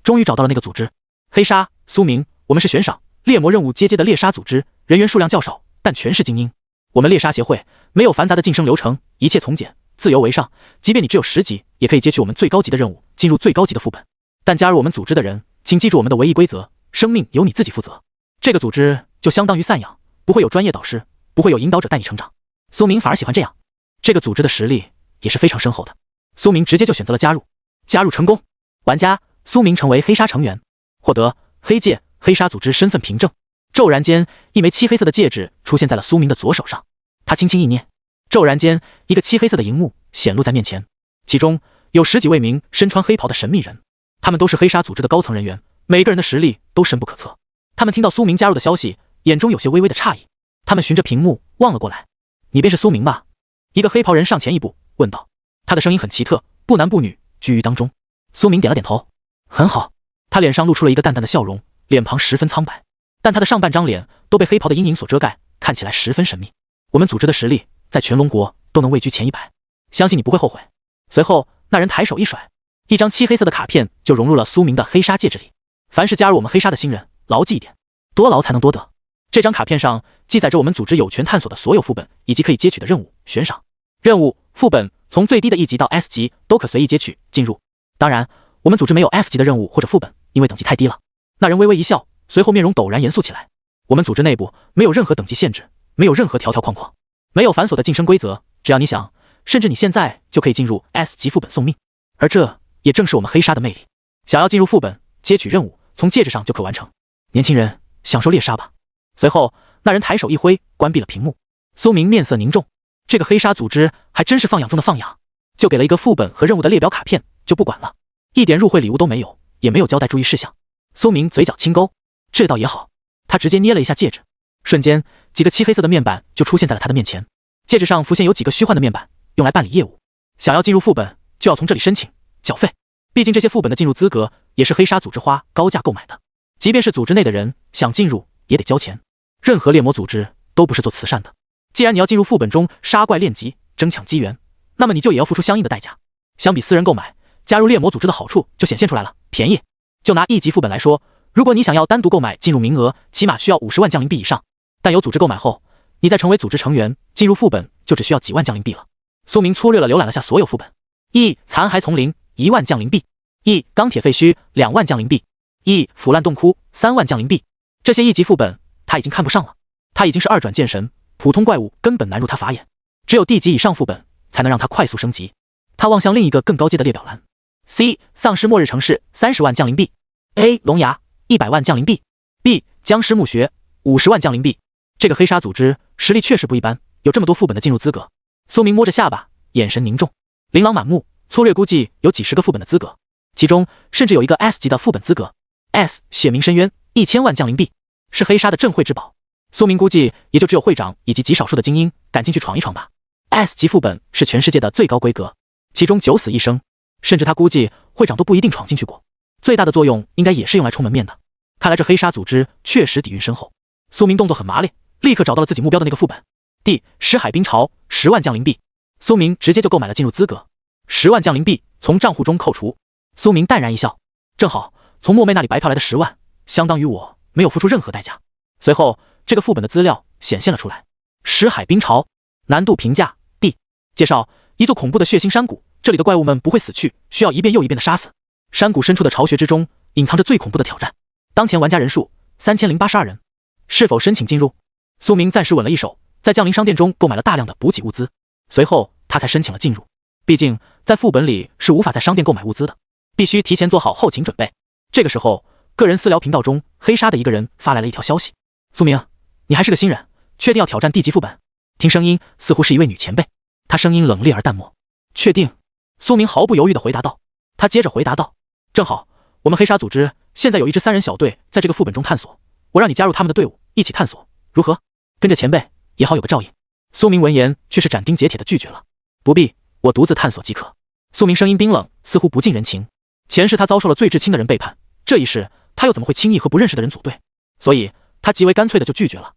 终于找到了那个组织。黑鲨，苏明，我们是悬赏猎魔任务阶的猎杀组织，人员数量较少，但全是精英。我们猎杀协会没有繁杂的晋升流程，一切从简，自由为上，即便你只有10级，也可以接取我们最高级的任务，进入最高级的副本。但加入我们组织的人，请记住我们的唯一规则，生命由你自己负责。这个组织就相当于散养，不会有专业导师，不会有引导者带你成长。苏明反而喜欢这样，这个组织的实力也是非常深厚的。苏明直接就选择了加入，加入成功。玩家苏明成为黑鲨成员，获得黑戒黑鲨组织身份凭证。骤然间，一枚漆黑色的戒指出现在了苏明的左手上，他轻轻一捏，骤然间一个漆黑色的荧幕显露在面前，其中有10几位名身穿黑袍的神秘人，他们都是黑鲨组织的高层人员，每个人的实力都深不可测。他们听到苏明加入的消息，眼中有些微微的诧异，他们循着屏幕望了过来，你便是苏明吧？一个黑袍人上前一步问道，他的声音很奇特，不男不女，居于当中。苏明点了点头，很好。他脸上露出了一个淡淡的笑容，脸庞十分苍白，但他的上半张脸都被黑袍的阴影所遮盖，看起来十分神秘。我们组织的实力在全龙国都能位居前100，相信你不会后悔。随后那人抬手一甩，一张漆黑色的卡片就融入了苏明的黑纱戒指里。凡是加入我们黑纱的新人，牢记一点，多劳才能多得。这张卡片上记载着我们组织有权探索的所有副本，以及可以接取的任务悬赏。任务副本从最低的1级到 S 级都可随意接取进入，当然我们组织没有 F 级的任务或者副本，因为等级太低了。那人微微一笑，随后面容陡然严肃起来。我们组织内部没有任何等级限制，没有任何条条框框，没有繁琐的晋升规则，只要你想，甚至你现在就可以进入 S 级副本送命。而这也正是我们黑纱的魅力。想要进入副本接取任务，从戒指上就可完成。年轻人，享受猎杀吧。随后那人抬手一挥，关闭了屏幕。苏明面色凝重，这个黑纱组织还真是放养中的放养，就给了一个副本和任务的列表卡片就不管了，一点入会礼物都没有，也没有交代注意事项。苏明嘴角轻勾，这倒也好。他直接捏了一下戒指，瞬间几个漆黑色的面板就出现在了他的面前。戒指上浮现有几个虚幻的面板，用来办理业务。想要进入副本就要从这里申请缴费，毕竟这些副本的进入资格也是黑纱组织花高价购买的，即便是组织内的人想进入也得交钱。任何猎魔组织都不是做慈善的，既然你要进入副本中杀怪练级争抢机缘，那么你就也要付出相应的代价。相比私人购买，加入猎魔组织的好处就显现出来了，便宜。就拿1级副本来说，如果你想要单独购买进入名额，起码需要50万降灵币以上，但有组织购买后，你再成为组织成员进入副本就只需要几万降灵币了。苏明粗略地浏览了下所有副本：1残骸丛林1万降灵币，1钢铁废墟2万降灵币，1腐烂洞窟3万降灵币。这些1级副本他已经看不上了，他已经是2转剑神，普通怪物根本难入他法眼，只有地级以上副本才能让他快速升级。他望向另一个更高阶的列表栏 ：C 丧尸末日城市30万降灵币，A 龙牙100万降灵币，B 僵尸墓穴50万降灵币。这个黑纱组织实力确实不一般，有这么多副本的进入资格。苏明摸着下巴，眼神凝重，琳琅满目，粗略估计有几十个副本的资格，其中甚至有一个 S 级的副本资格。S 血冥深渊1000万降灵币，是黑纱的镇会之宝。苏明估计也就只有会长以及极少数的精英敢进去闯一闯吧。S 级副本是全世界的最高规格，其中9死1生，甚至他估计会长都不一定闯进去过。最大的作用应该也是用来充门面的。看来这黑纱组织确实底蕴深厚。苏明动作很麻利，立刻找到了自己目标的那个副本。D 尸海冰潮10万降灵币，苏明直接就购买了进入资格。10万降灵币从账户中扣除，苏明淡然一笑，正好从莫妹那里白嫖来的10万，相当于我没有付出任何代价。随后这个副本的资料显现了出来：尸海冰潮，难度评价 D， 介绍一座恐怖的血腥山谷，这里的怪物们不会死去，需要一遍又一遍的杀死。山谷深处的巢穴之中隐藏着最恐怖的挑战，当前玩家人数3082人。是否申请进入？苏明暂时稳了一手，在降临商店中购买了大量的补给物资，随后他才申请了进入。毕竟在副本里是无法在商店购买物资的，必须提前做好后勤准备。这个时候，个人私聊频道中黑纱的一个人发来了一条消息：苏明，你还是个新人，确定要挑战地级副本？听声音似乎是一位女前辈，她声音冷冽而淡漠。确定。苏明毫不犹豫地回答道。他接着回答道：正好我们黑纱组织现在有一支3人小队在这个副本中探索，我让你加入他们的队伍一起探索，如何？跟着前辈也好有个照应。苏明闻言却是斩钉截铁地拒绝了：不必，我独自探索即可。苏明声音冰冷，似乎不近人情。前世他遭受了最至亲的人背叛，这一世他又怎么会轻易和不认识的人组队？所以他极为干脆的就拒绝了。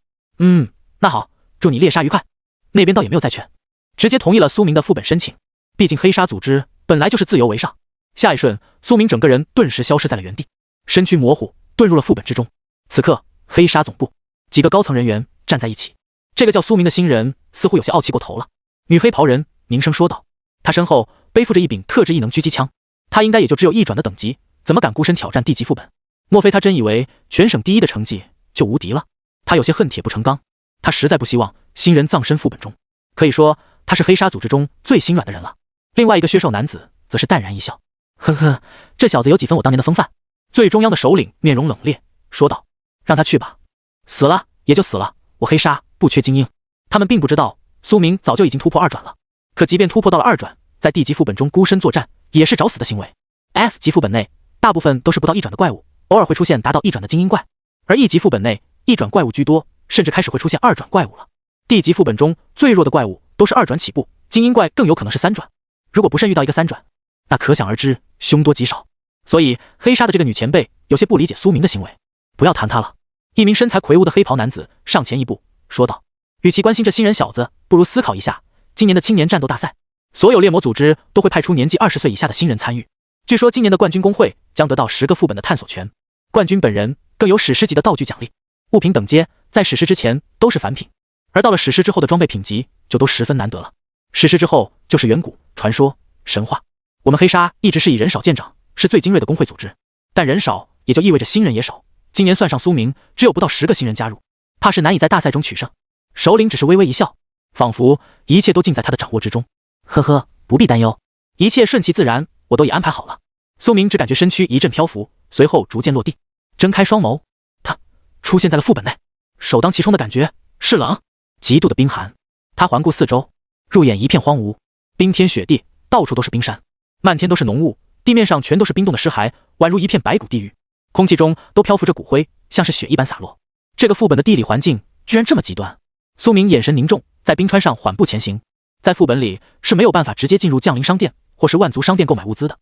那好，祝你猎杀愉快。那边倒也没有再劝，直接同意了苏明的副本申请。毕竟黑纱组织本来就是自由为上。下一瞬，苏明整个人顿时消失在了原地，身躯模糊，遁入了副本之中。此刻黑纱总部几个高层人员站在一起，这个叫苏明的新人似乎有些傲气过头了。女黑袍人凝声说道，他身后背负着一柄特制异能狙击枪，他应该也就只有1转的等级，怎么敢孤身挑战地级副本？莫非他真以为全省第1的成绩就无敌了？他有些恨铁不成钢，他实在不希望新人葬身副本中，可以说他是黑纱组织中最心软的人了。另外一个削瘦男子则是淡然一笑，呵呵，这小子有几分我当年的风范。最中央的首领面容冷冽说道，让他去吧，死了也就死了，我黑纱不缺精英。他们并不知道苏明早就已经突破2转了，可即便突破到了2转，在地级副本中孤身作战也是找死的行为。F 级副本内大部分都是不到1转的怪物，偶尔会出现达到1转的精英怪，而1级副本内1转怪物居多，甚至开始会出现2转怪物了。地级副本中最弱的怪物都是2转起步，精英怪更有可能是3转。如果不慎遇到一个3转，那可想而知凶多吉少。所以黑纱的这个女前辈有些不理解苏明的行为。不要谈她了。一名身材魁梧的黑袍男子上前一步说道，与其关心这新人小子，不如思考一下今年的青年战斗大赛，所有猎魔组织都会派出年纪20岁以下的新人参与。据说今年的冠军工会将得到10个副本的探索权，冠军本人更有史诗级的道具奖励。物品等阶在史诗之前都是凡品，而到了史诗之后的装备品级就都十分难得了。史诗之后就是远古、传说、神话。我们黑纱一直是以人少见长，是最精锐的工会组织，但人少也就意味着新人也少。今年算上苏明，只有不到10个新人加入，怕是难以在大赛中取胜。首领只是微微一笑，仿佛一切都尽在他的掌握之中。呵呵，不必担忧，一切顺其自然，我都已安排好了。苏明只感觉身躯一阵漂浮，随后逐渐落地，睁开双眸，他出现在了副本内。首当其冲的感觉是冷，极度的冰寒。他环顾四周，入眼一片荒芜，冰天雪地，到处都是冰山，漫天都是浓雾，地面上全都是冰冻的尸骸，宛如一片白骨地狱。空气中都漂浮着骨灰，像是雪一般洒落。这个副本的地理环境居然这么极端。苏明眼神凝重，在冰川上缓步前行。在副本里是没有办法直接进入降临商店或是万族商店购买物资的，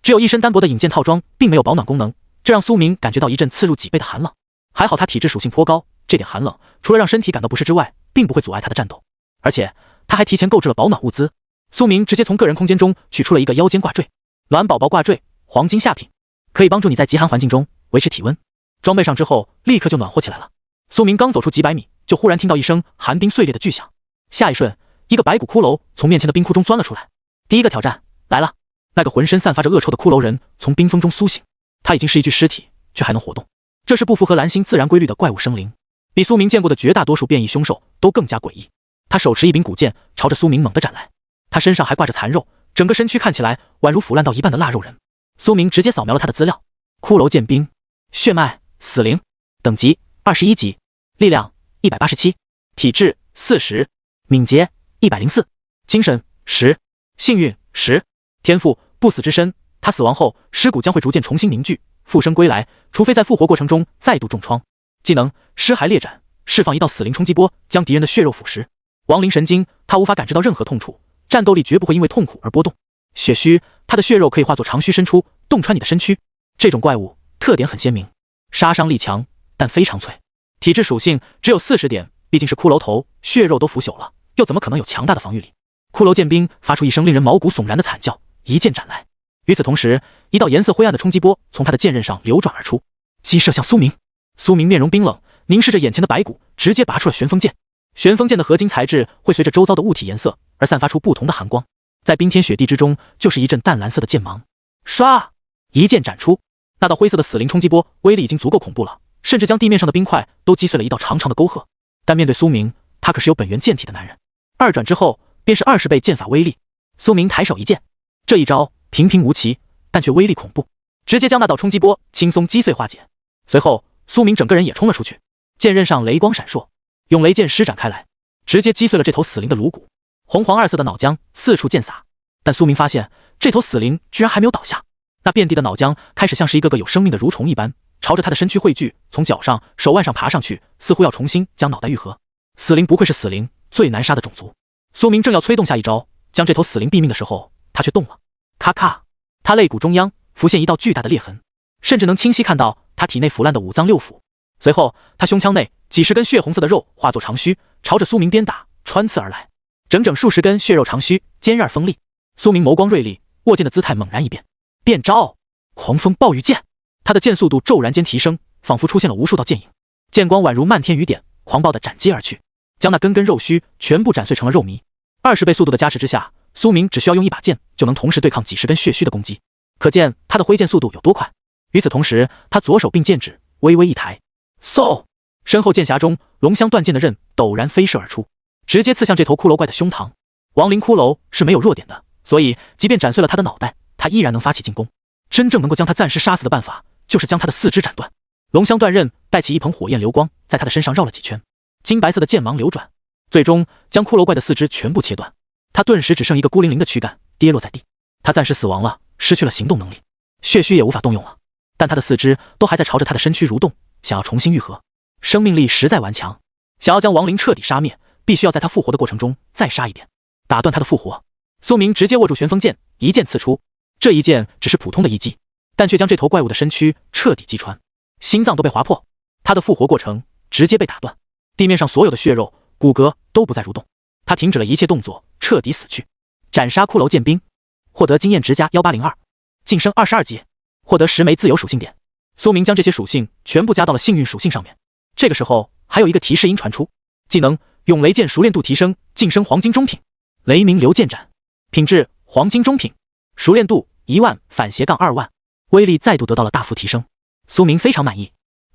只有一身单薄的引荐套装，并没有保暖功能，这让苏明感觉到一阵刺入脊背的寒冷。还好他体质属性颇高，这点寒冷除了让身体感到不适之外，并不会阻碍他的战斗。而且他还提前购置了保暖物资。苏明直接从个人空间中取出了一个腰间挂坠，暖宝宝挂坠，黄金下品，可以帮助你在极寒环境中维持体温。装备上之后立刻就暖和起来了。苏明刚走出几百米，就忽然听到一声寒冰碎裂的巨响，下一瞬一个白骨骷髅从面前的冰窟中钻了出来。第一个挑战来了。那个浑身散发着恶臭的骷髅人从冰封中苏醒，他已经是一具尸体，却还能活动，这是不符合蓝星自然规律的怪物生灵，比苏明见过的绝大多数变异凶兽都更加诡异。他手持一柄古剑，朝着苏明猛地斩来。他身上还挂着残肉，整个身躯看起来宛如腐烂到一半的腊肉人。苏明直接扫描了他的资料：骷髅剑兵，血脉死灵，等级21级，力量187，体质40，敏捷104，精神10，幸运10，天赋不死之身。他死亡后尸骨将会逐渐重新凝聚，复生归来，除非在复活过程中再度重创。技能尸骸裂斩，释放一道死灵冲击波，将敌人的血肉腐蚀。亡灵神经，他无法感知到任何痛楚，战斗力绝不会因为痛苦而波动。血虚，他的血肉可以化作长须伸出，洞穿你的身躯。这种怪物特点很鲜明，杀伤力强，但非常脆。体质属性只有40点，毕竟是骷髅头，血肉都腐朽了，又怎么可能有强大的防御力？骷髅剑兵发出一声令人毛骨悚然的惨叫，一剑斩来。与此同时，一道颜色灰暗的冲击波从他的剑刃上流转而出，击射向苏明。苏明面容冰冷，凝视着眼前的白骨，直接拔出了旋风剑。旋风剑的合金材质会随着周遭的物体颜色而散发出不同的寒光，在冰天雪地之中，就是一阵淡蓝色的剑芒。唰，一剑斩出，那道灰色的死灵冲击波威力已经足够恐怖了，甚至将地面上的冰块都击碎了一道长长的沟壑。但面对苏明，他可是有本源剑体的男人。2转之后便是20倍剑法威力。苏明抬手一剑，这一招平平无奇，但却威力恐怖，直接将那道冲击波轻松击碎化解。随后苏明整个人也冲了出去，剑刃上雷光闪烁，用雷剑施展开来，直接击碎了这头死灵的颅骨。红黄2色的脑浆四处溅洒，但苏明发现这头死灵居然还没有倒下，那遍地的脑浆开始像是一个个有生命的蠕虫一般，朝着他的身躯汇聚，从脚上、手腕上爬上去，似乎要重新将脑袋愈合。死灵不愧是死灵，最难杀的种族。苏明正要催动下一招，将这头死灵毙命的时候，他却动了。咔咔，他肋骨中央浮现一道巨大的裂痕，甚至能清晰看到他体内腐烂的五脏六腑。随后他胸腔内几十根血红色的肉化作长须，朝着苏明鞭打穿刺而来，整整数十根血肉长须尖刃锋利。苏明眸光锐利，握剑的姿态猛然一变，变招狂风暴雨剑。他的剑速度骤然间提升，仿佛出现了无数道剑影，剑光宛如漫天雨点，狂暴地斩击而去，将那根根肉须全部斩碎成了肉糜。20倍速度的加持之下，苏明只需要用一把剑就能同时对抗几十根血须的攻击，可见他的挥剑速度有多快。与此同时，他左手并剑指微微一抬，嗖，身后剑匣中龙香断剑的刃陡然飞射而出，直接刺向这头骷髅怪的胸膛。亡灵骷髅是没有弱点的，所以即便斩碎了他的脑袋，他依然能发起进攻。真正能够将他暂时杀死的办法，就是将他的四肢斩断。龙香断刃带起一捧火焰流光，在他的身上绕了几圈，金白色的剑芒流转，最终将骷髅怪的四肢全部切断。他顿时只剩一个孤零零的躯干跌落在地，他暂时死亡了，失去了行动能力，血虚也无法动用了，但他的四肢都还在朝着他的身躯蠕动，想要重新愈合，生命力实在顽强。想要将亡灵彻底杀灭，必须要在他复活的过程中再杀一遍，打断他的复活。苏明直接握住旋风剑，一剑刺出。这一剑只是普通的一击，但却将这头怪物的身躯彻底击穿，心脏都被划破。他的复活过程直接被打断，地面上所有的血肉、骨骼都不再蠕动。他停止了一切动作，彻底死去。斩杀骷髅剑兵，获得经验值加1802，晋升22级，获得10枚自由属性点。苏明将这些属性全部加到了幸运属性上面。这个时候还有一个提示音传出，技能永雷剑熟练度提升，晋升黄金中品。雷鸣流剑斩，品质黄金中品，熟练度10000反斜杠2万，威力再度得到了大幅提升。苏明非常满意。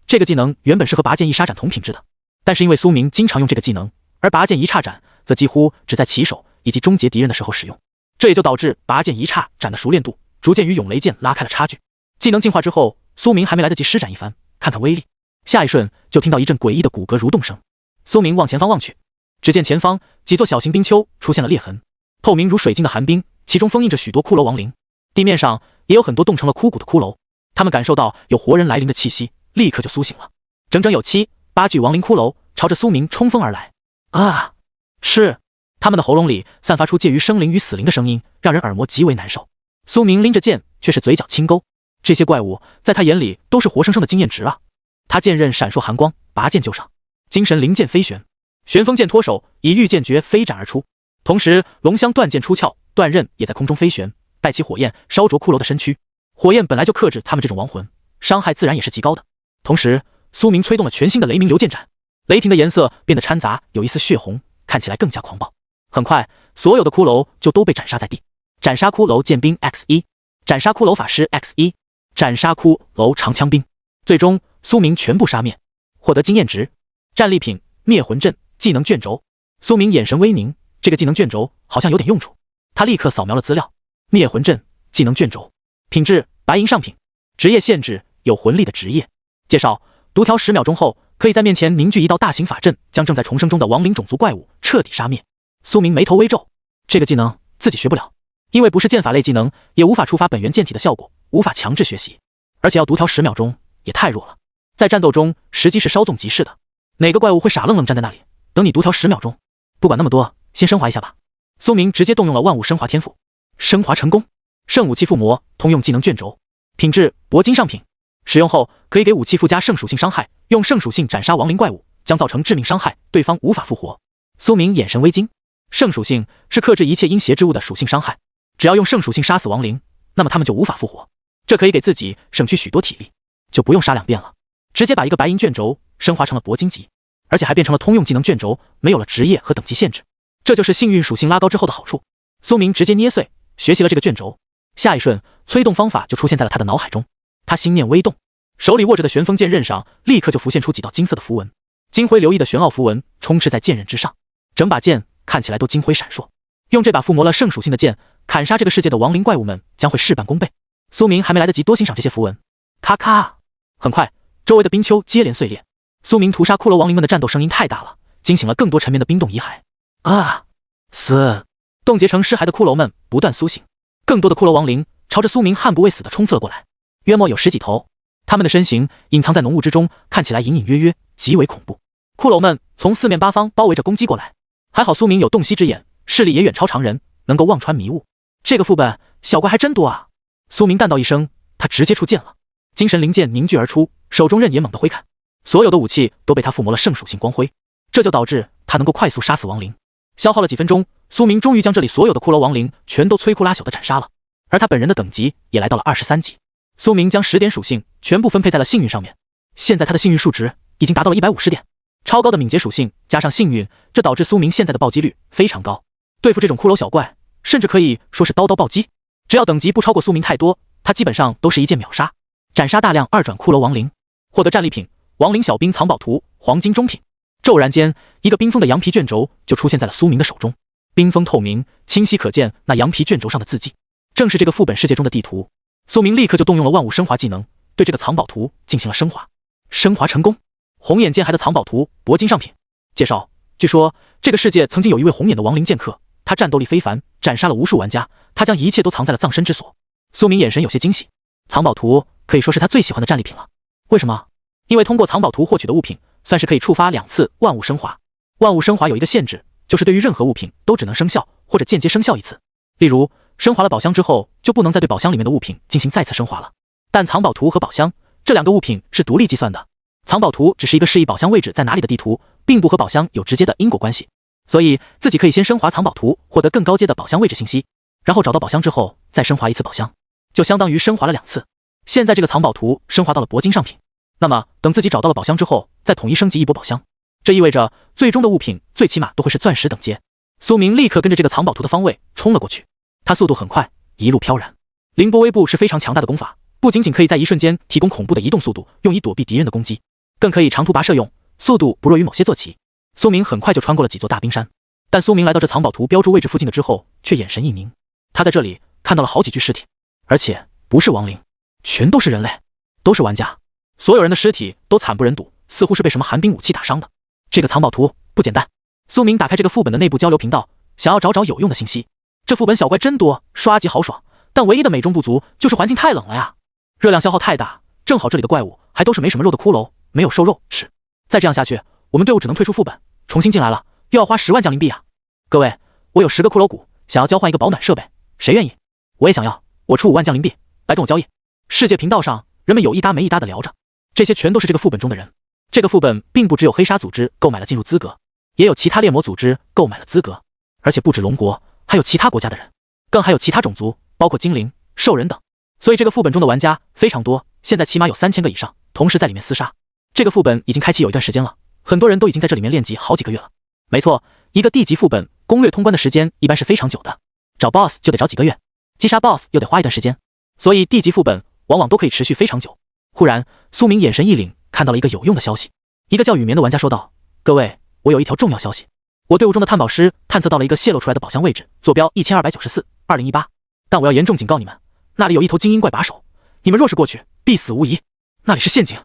这个技能原本是和拔剑一杀斩同品质的，但是因为苏明经常用这个技能，而拔剑一叉斩则几乎只在起手以及终结敌人的时候使用，这也就导致拔剑一叉斩的熟练度逐渐与永雷剑拉开了差距。技能进化之后，苏明还没来得及施展一番，看看威力，下一瞬就听到一阵诡异的骨骼蠕动声。苏明往前方望去，只见前方几座小型冰丘出现了裂痕，透明如水晶的寒冰，其中封印着许多骷髅亡灵。地面上也有很多冻成了枯骨的骷髅，他们感受到有活人来临的气息，立刻就苏醒了。整整有7、8具亡灵骷髅朝着苏明冲锋而来。啊！是！他们的喉咙里散发出介于生灵与死灵的声音，让人耳膜极为难受。苏明拎着剑，却是嘴角轻勾。这些怪物在他眼里都是活生生的经验值啊！他剑刃闪烁寒光，拔剑就上，精神灵剑飞旋，旋风剑脱手，以御剑诀飞斩而出。同时，龙香断剑出鞘，断刃也在空中飞旋，带起火焰烧灼骷髅的身躯。火焰本来就克制他们这种亡魂，伤害自然也是极高的。同时，苏明催动了全新的雷鸣流剑斩，雷霆的颜色变得掺杂有一丝血红，看起来更加狂暴。很快，所有的骷髅就都被斩杀在地。斩杀骷髅剑兵 X1， 斩杀骷髅法师 X1， 斩杀骷髅长枪兵。最终，苏明全部杀灭，获得经验值。战利品灭魂阵，技能卷轴。苏明眼神微凝，这个技能卷轴好像有点用处。他立刻扫描了资料，灭魂阵技能卷轴，品质白银上品，职业限制有魂力的职业。介绍：读条10秒钟后，可以在面前凝聚一道大型法阵，将正在重生中的亡灵种族怪物彻底杀灭。苏明眉头微皱，这个技能自己学不了，因为不是剑法类技能，也无法触发本源剑体的效果，无法强制学习，而且要读条10秒钟也太弱了。在战斗中，时机是稍纵即逝的，哪个怪物会傻愣愣站在那里等你读条10秒钟？不管那么多，先升华一下吧。苏明直接动用了万物升华天赋，升华成功。圣武器附魔，通用技能卷轴，品质铂金上品，使用后可以给武器附加圣属性伤害，用圣属性斩杀亡灵怪物将造成致命伤害，对方无法复活。苏明眼神微惊，圣属性是克制一切阴邪之物的属性伤害，只要用圣属性杀死亡灵，那么他们就无法复活，这可以给自己省去许多体力，就不用杀2遍了，直接把一个白银卷轴升华成了铂金级，而且还变成了通用技能卷轴，没有了职业和等级限制，这就是幸运属性拉高之后的好处。苏明直接捏碎学习了这个卷轴，下一瞬催动方法就出现在了他的脑海中。他心念微动，手里握着的旋风剑刃上立刻就浮现出几道金色的符文，金辉流溢的玄奥符文充斥在剑刃之上，整把剑看起来都金辉闪烁。用这把附魔了圣属性的剑砍杀这个世界的亡灵怪物们将会事半功倍。苏明还没来得及多欣赏这些符文，咔咔，很快周围的冰丘接连碎裂。苏明屠杀骷髅亡灵们的战斗声音太大了，惊醒了更多沉眠的冰冻遗骸。啊！死！冻结成尸骸的骷髅们不断苏醒，更多的骷髅亡灵朝着苏明悍不畏死地冲刺了过来，约莫有10几头。他们的身形隐藏在浓雾之中，看起来隐隐约约，极为恐怖。骷髅们从四面八方包围着攻击过来，还好苏明有洞悉之眼，视力也远超常人，能够望穿迷雾。这个副本小怪还真多啊！苏明淡道一声，他直接出剑了，精神灵剑凝聚而出，手中刃也猛地挥砍，所有的武器都被他附魔了圣属性光辉，这就导致他能够快速杀死亡灵。消耗了几分钟，苏明终于将这里所有的骷髅亡灵全都摧枯拉朽地斩杀了，而他本人的等级也来到了23级。苏明将10点属性全部分配在了幸运上面，现在他的幸运数值已经达到了150点，超高的敏捷属性加上幸运，这导致苏明现在的暴击率非常高。对付这种骷髅小怪，甚至可以说是刀刀暴击，只要等级不超过苏明太多，他基本上都是一剑秒杀。斩杀大量2转骷髅亡灵，获得战利品亡灵小兵藏宝图黄金中品。骤然间，一个冰封的羊皮卷轴就出现在了苏明的手中，冰封透明，清晰可见那羊皮卷轴上的字迹，正是这个副本世界中的地图。苏明立刻就动用了万物升华技能，对这个藏宝图进行了升华。升华成功，红眼剑骸的藏宝图铂金上品。介绍：据说这个世界曾经有一位红眼的亡灵剑客，他战斗力非凡，斩杀了无数玩家，他将一切都藏在了葬身之所。苏明眼神有些惊喜，藏宝图可以说是他最喜欢的战利品了。为什么？因为通过藏宝图获取的物品算是可以触发2次万物升华，万物升华有一个限制，就是对于任何物品都只能生效或者间接生效一次。例如，升华了宝箱之后，就不能再对宝箱里面的物品进行再次升华了。但藏宝图和宝箱这两个物品是独立计算的，藏宝图只是一个示意宝箱位置在哪里的地图，并不和宝箱有直接的因果关系。所以自己可以先升华藏宝图，获得更高阶的宝箱位置信息，然后找到宝箱之后再升华一次宝箱，就相当于升华了2次。现在这个藏宝图升华到了铂金上品，那么等自己找到了宝箱之后，再统一升级一波宝箱，这意味着最终的物品最起码都会是钻石等阶。苏明立刻跟着这个藏宝图的方位冲了过去，他速度很快，一路飘然。凌波微步是非常强大的功法，不仅仅可以在一瞬间提供恐怖的移动速度，用以躲避敌人的攻击，更可以长途跋涉用，速度不弱于某些坐骑。苏明很快就穿过了几座大冰山，但苏明来到这藏宝图标注位置附近的之后，却眼神一凝。他在这里看到了好几具尸体，而且不是亡灵，全都是人类，都是玩家。所有人的尸体都惨不忍睹，似乎是被什么寒冰武器打伤的。这个藏宝图不简单。苏明打开这个副本的内部交流频道，想要找有用的信息。这副本小怪真多，刷级豪爽，但唯一的美中不足就是环境太冷了呀，热量消耗太大，正好这里的怪物还都是没什么肉的骷髅，没有瘦肉吃。再这样下去，我们队伍只能退出副本，重新进来了，又要花10万奖灵币啊！各位，我有10个骷髅骨，想要交换一个保暖设备，谁愿意？我也想要，我出5万奖灵币，来跟我交易。世界频道上，人们有一搭没一搭的聊着，这些全都是这个副本中的人。这个副本并不只有黑鲨组织购买了进入资格，也有其他猎魔组织购买了资格，而且不止龙国，还有其他国家的人，更还有其他种族，包括精灵、兽人等。所以这个副本中的玩家非常多，现在起码有3000个以上，同时在里面厮杀。这个副本已经开启有一段时间了，很多人都已经在这里面练级好几个月了。没错，一个地级副本攻略通关的时间一般是非常久的，找 BOSS 就得找几个月，击杀 BOSS 又得花一段时间，所以地级副本往往都可以持续非常久。忽然，苏明眼神一凛，看到了一个有用的消息。一个叫雨眠的玩家说道：“各位，我有一条重要消息，我队伍中的探宝师探测到了一个泄露出来的宝箱位置，坐标1294-2018，但我要严重警告你们，那里有一头精英怪把守，你们若是过去，必死无疑。那里是陷阱。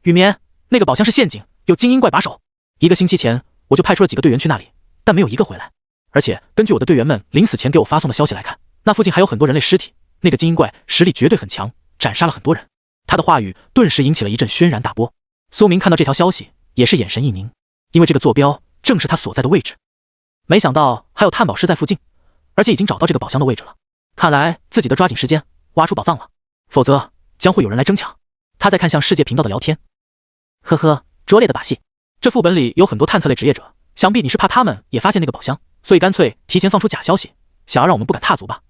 雨眠，那个宝箱是陷阱，有精英怪把守。1个星期前，我就派出了几个队员去那里，但没有一个回来。而且根据我的队员们临死前给我发送的消息来看，那附近还有很多人类尸体，那个精英怪实力绝对很强，斩杀了很多人。”他的话语顿时引起了一阵轩然大波。苏明看到这条消息也是眼神一凝，因为这个坐标正是他所在的位置。没想到还有探宝师在附近，而且已经找到这个宝箱的位置了。看来自己得抓紧时间挖出宝藏了，否则将会有人来争抢。他在看向世界频道的聊天，呵呵，拙劣的把戏。这副本里有很多探测类职业者，想必你是怕他们也发现那个宝箱，所以干脆提前放出假消息，想要让我们不敢踏足吧。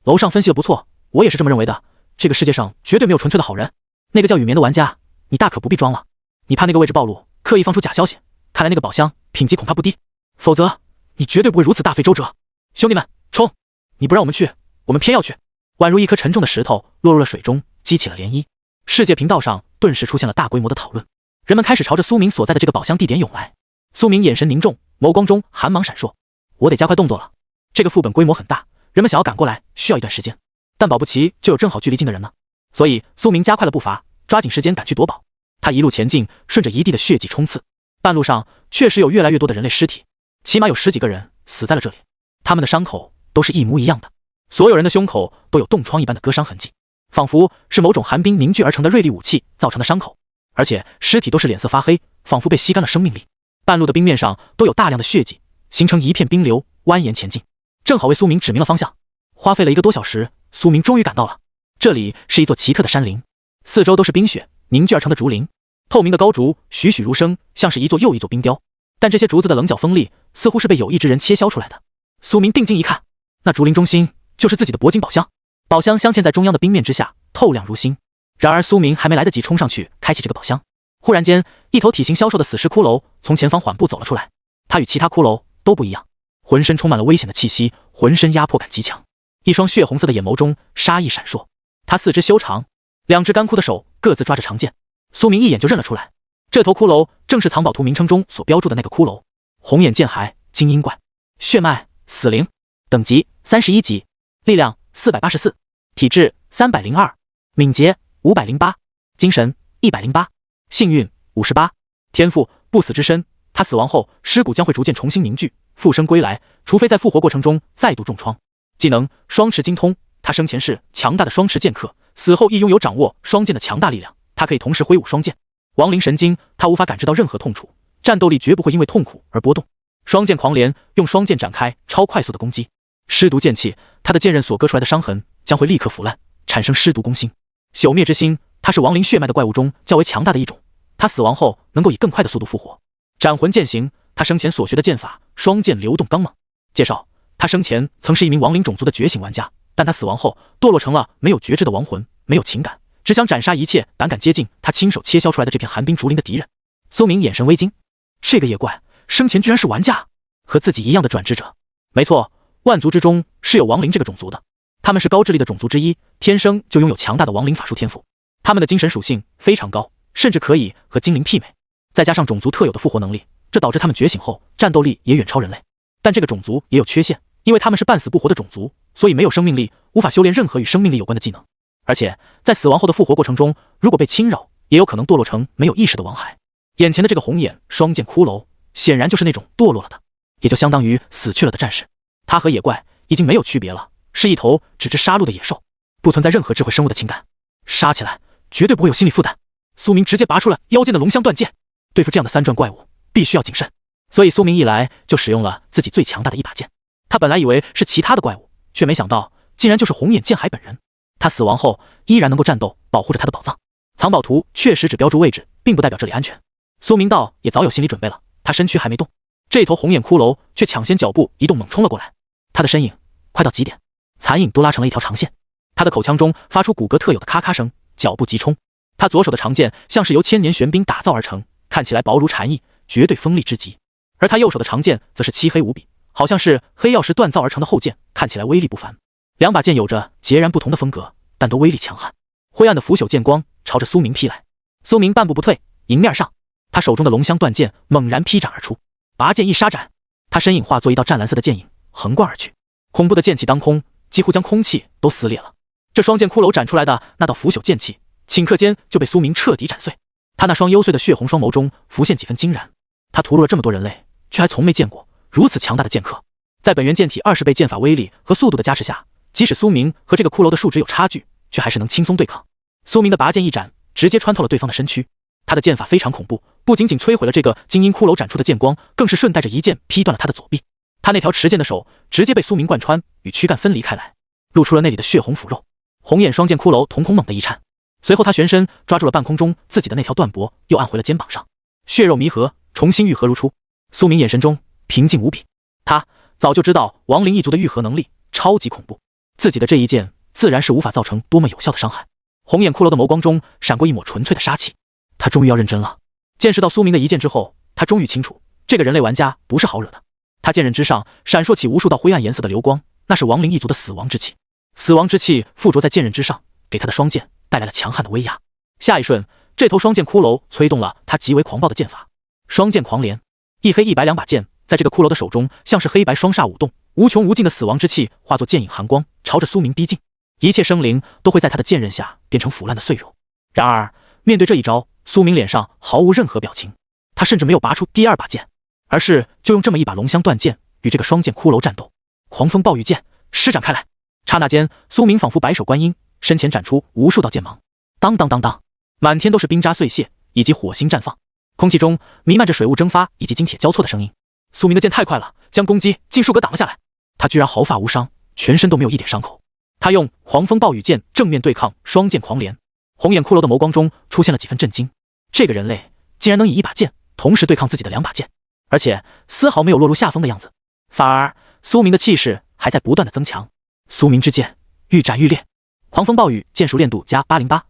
楼上分析的不错，我也是这么认为的。这个世界上绝对没有纯粹的好人。那个叫雨眠的玩家，你大可不必装了，你怕那个位置暴露，刻意放出假消息，看来那个宝箱品级恐怕不低，否则你绝对不会如此大费周折。兄弟们，冲！你不让我们去，我们偏要去。宛如一颗沉重的石头落入了水中，激起了涟漪。世界频道上顿时出现了大规模的讨论，人们开始朝着苏明所在的这个宝箱地点涌来。苏明眼神凝重，眸光中寒芒闪烁。我得加快动作了，这个副本规模很大，人们想要赶过来需要一段时间，但保不齐就有正好距离近的人呢。所以苏明加快了步伐，抓紧时间赶去夺宝。他一路前进，顺着一地的血迹冲刺，半路上确实有越来越多的人类尸体，起码有10几个人死在了这里。他们的伤口都是一模一样的，所有人的胸口都有冻疮一般的割伤痕迹，仿佛是某种寒冰凝聚而成的锐利武器造成的伤口，而且尸体都是脸色发黑，仿佛被吸干了生命力。半路的冰面上都有大量的血迹，形成一片冰流，蜿蜒前进，正好为苏明指明了方向。花费了1个多小时，苏明终于赶到了。这里是一座奇特的山林，四周都是冰雪凝聚而成的竹林，透明的高竹栩栩如生，像是一座又一座冰雕。但这些竹子的棱角锋利，似乎是被有意之人切削出来的。苏明定睛一看，那竹林中心就是自己的铂金宝箱，宝箱镶嵌在中央的冰面之下，透亮如新。然而苏明还没来得及冲上去开启这个宝箱，忽然间，一头体型消瘦的死尸骷髅从前方缓步走了出来。他与其他骷髅都不一样，浑身充满了危险的气息，浑身压迫感极强，一双血红色的眼眸中杀意闪烁。他四肢修长，2只干枯的手各自抓着长剑。苏明一眼就认了出来，这头骷髅正是藏宝图名称中所标注的那个骷髅，红眼剑骸精英怪，血脉死灵，等级31级，力量484，体质302，敏捷508，精神108，幸运58，天赋不死之身。他死亡后，尸骨将会逐渐重新凝聚，复生归来，除非在复活过程中再度重创。技能双持精通，他生前是强大的双持剑客，死后亦拥有掌握双剑的强大力量。他可以同时挥舞双剑。亡灵神经，他无法感知到任何痛楚，战斗力绝不会因为痛苦而波动。双剑狂镰用双剑展开超快速的攻击，尸毒剑气，他的剑刃所割出来的伤痕将会立刻腐烂，产生尸毒攻心。朽灭之心，它是亡灵血脉的怪物中较为强大的一种，他死亡后能够以更快的速度复活。斩魂剑形，他生前所学的剑法，双剑流动刚猛。介绍，他生前曾是一名亡灵种族的觉醒玩家，但他死亡后堕落成了没有觉知的亡魂，没有情感，只想斩杀一切胆敢接近他亲手切削出来的这片寒冰竹林的敌人。苏明眼神微惊，这个野怪生前居然是玩家，和自己一样的转职者。没错，万族之中是有亡灵这个种族的，他们是高智力的种族之一，天生就拥有强大的亡灵法术天赋，他们的精神属性非常高，甚至可以和精灵媲美，再加上种族特有的复活能力，这导致他们觉醒后战斗力也远超人类。但这个种族也有缺陷，因为他们是半死不活的种族，所以没有生命力，无法修炼任何与生命力有关的技能，而且在死亡后的复活过程中，如果被侵扰，也有可能堕落成没有意识的亡骸。眼前的这个红眼双剑骷髅显然就是那种堕落了的，也就相当于死去了的战士。他和野怪已经没有区别了，是一头只知杀戮的野兽，不存在任何智慧生物的情感，杀起来绝对不会有心理负担。苏明直接拔出了腰间的龙香断剑，对付这样的三转怪物必须要谨慎，所以苏明一来就使用了自己最强大的一把剑。他本来以为是其他的怪物，却没想到竟然就是红眼剑海本人。他死亡后依然能够战斗，保护着他的宝藏。藏宝图确实只标注位置，并不代表这里安全。苏明道也早有心理准备了，他身躯还没动，这头红眼骷髅却抢先脚步移动，猛冲了过来。他的身影快到极点，残影都拉成了一条长线。他的口腔中发出骨骼特有的咔咔声，脚步急冲。他左手的长剑像是由千年玄冰打造而成，看起来薄如蝉翼，绝对锋利之极。而他右手的长剑则是漆黑无比，好像是黑曜石锻造而成的厚剑，看起来威力不凡。两把剑有着截然不同的风格，但都威力强悍。灰暗的腐朽剑光朝着苏明劈来，苏明半步不退，迎面上，他手中的龙香断剑猛然劈斩而出，拔剑一杀斩，他身影化作一道湛蓝色的剑影横贯而去，恐怖的剑气当空，几乎将空气都撕裂了。这双剑骷髅斩出来的那道腐朽剑气，顷刻间就被苏明彻底斩碎。他那双幽邃的血红双眸中浮现几分惊然，他屠戮了这么多人类，却还从没见过如此强大的剑客。在本源剑体20倍剑法威力和速度的加持下，即使苏明和这个骷髅的数值有差距，却还是能轻松对抗。苏明的拔剑一斩，直接穿透了对方的身躯。他的剑法非常恐怖，不仅仅摧毁了这个精英骷髅斩出的剑光，更是顺带着一剑劈断了他的左臂。他那条持剑的手直接被苏明贯穿，与躯干分离开来，露出了那里的血红腐肉。红眼双剑骷髅瞳孔猛地一颤，随后他旋身抓住了半空中自己的那条断脖，又按回了肩膀上，血肉弥合，重新愈合如初。苏明眼神中平静无比，他早就知道亡灵一族的愈合能力超级恐怖，自己的这一剑自然是无法造成多么有效的伤害。红眼骷髅的眸光中闪过一抹纯粹的杀气，他终于要认真了。见识到苏明的一剑之后，他终于清楚这个人类玩家不是好惹的。他剑刃之上闪烁起无数道灰暗颜色的流光，那是亡灵一族的死亡之气。死亡之气附着在剑刃之上，给他的双剑带来了强悍的威压。下一瞬，这头双剑骷髅催动了他极为狂暴的剑法，双剑狂镰，一黑一白两把剑在这个骷髅的手中像是黑白双煞舞动，无穷无尽的死亡之气化作剑影寒光，朝着苏明逼近。一切生灵都会在他的剑刃下变成腐烂的碎肉。然而面对这一招，苏明脸上毫无任何表情，他甚至没有拔出第二把剑，而是就用这么一把龙香断剑与这个双剑骷髅战斗。狂风暴雨剑施展开来，刹那间，苏明仿佛白手观音，身前展出无数道剑芒，当当当当，满天都是冰渣碎屑以及火星绽放，空气中弥漫着水雾蒸发以及金铁交错的声音。苏明的剑太快了，将攻击尽数给挡了下来，他居然毫发无伤，全身都没有一点伤口。他用狂风暴雨剑正面对抗双剑狂镰，红眼骷髅的眸光中出现了几分震惊，这个人类竟然能以一把剑同时对抗自己的两把剑，而且丝毫没有落入下风的样子，反而苏明的气势还在不断的增强。苏明之剑愈斩愈烈，狂风暴雨剑熟练度加808，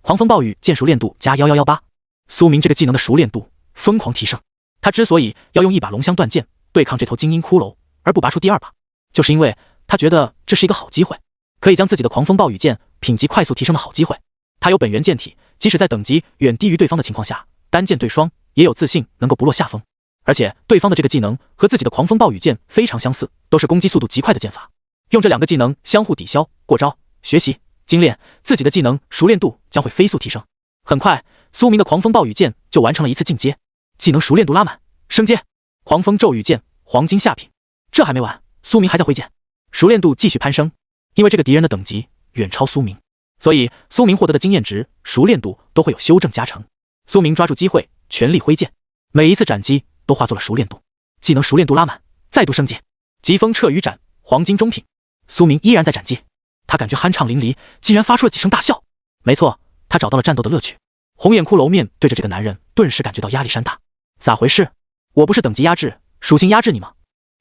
狂风暴雨剑熟练度加1118。苏明这个技能的熟练度疯狂提升，他之所以要用一把龙香断剑对抗这头精英骷髅，而不拔出第二把，就是因为他觉得这是一个好机会，可以将自己的狂风暴雨剑品级快速提升的好机会。他有本源剑体，即使在等级远低于对方的情况下，单剑对双也有自信能够不落下风。而且对方的这个技能和自己的狂风暴雨剑非常相似，都是攻击速度极快的剑法，用这两个技能相互抵消，过招、学习、精炼，自己的技能熟练度将会飞速提升。很快，苏明的狂风暴雨剑就完成了一次进阶，技能熟练度拉满，升阶。狂风骤雨剑黄金下品。这还没完，苏明还在挥剑，熟练度继续攀升。因为这个敌人的等级远超苏明，所以苏明获得的经验值、熟练度都会有修正加成。苏明抓住机会，全力挥剑，每一次斩击都化作了熟练度。技能熟练度拉满，再度升级。疾风彻羽斩，黄金中品。苏明依然在斩技，他感觉酣畅淋漓，竟然发出了几声大笑。没错，他找到了战斗的乐趣。红眼骷髅面对着这个男人，顿时感觉到压力山大。咋回事？我不是等级压制，属性压制你吗？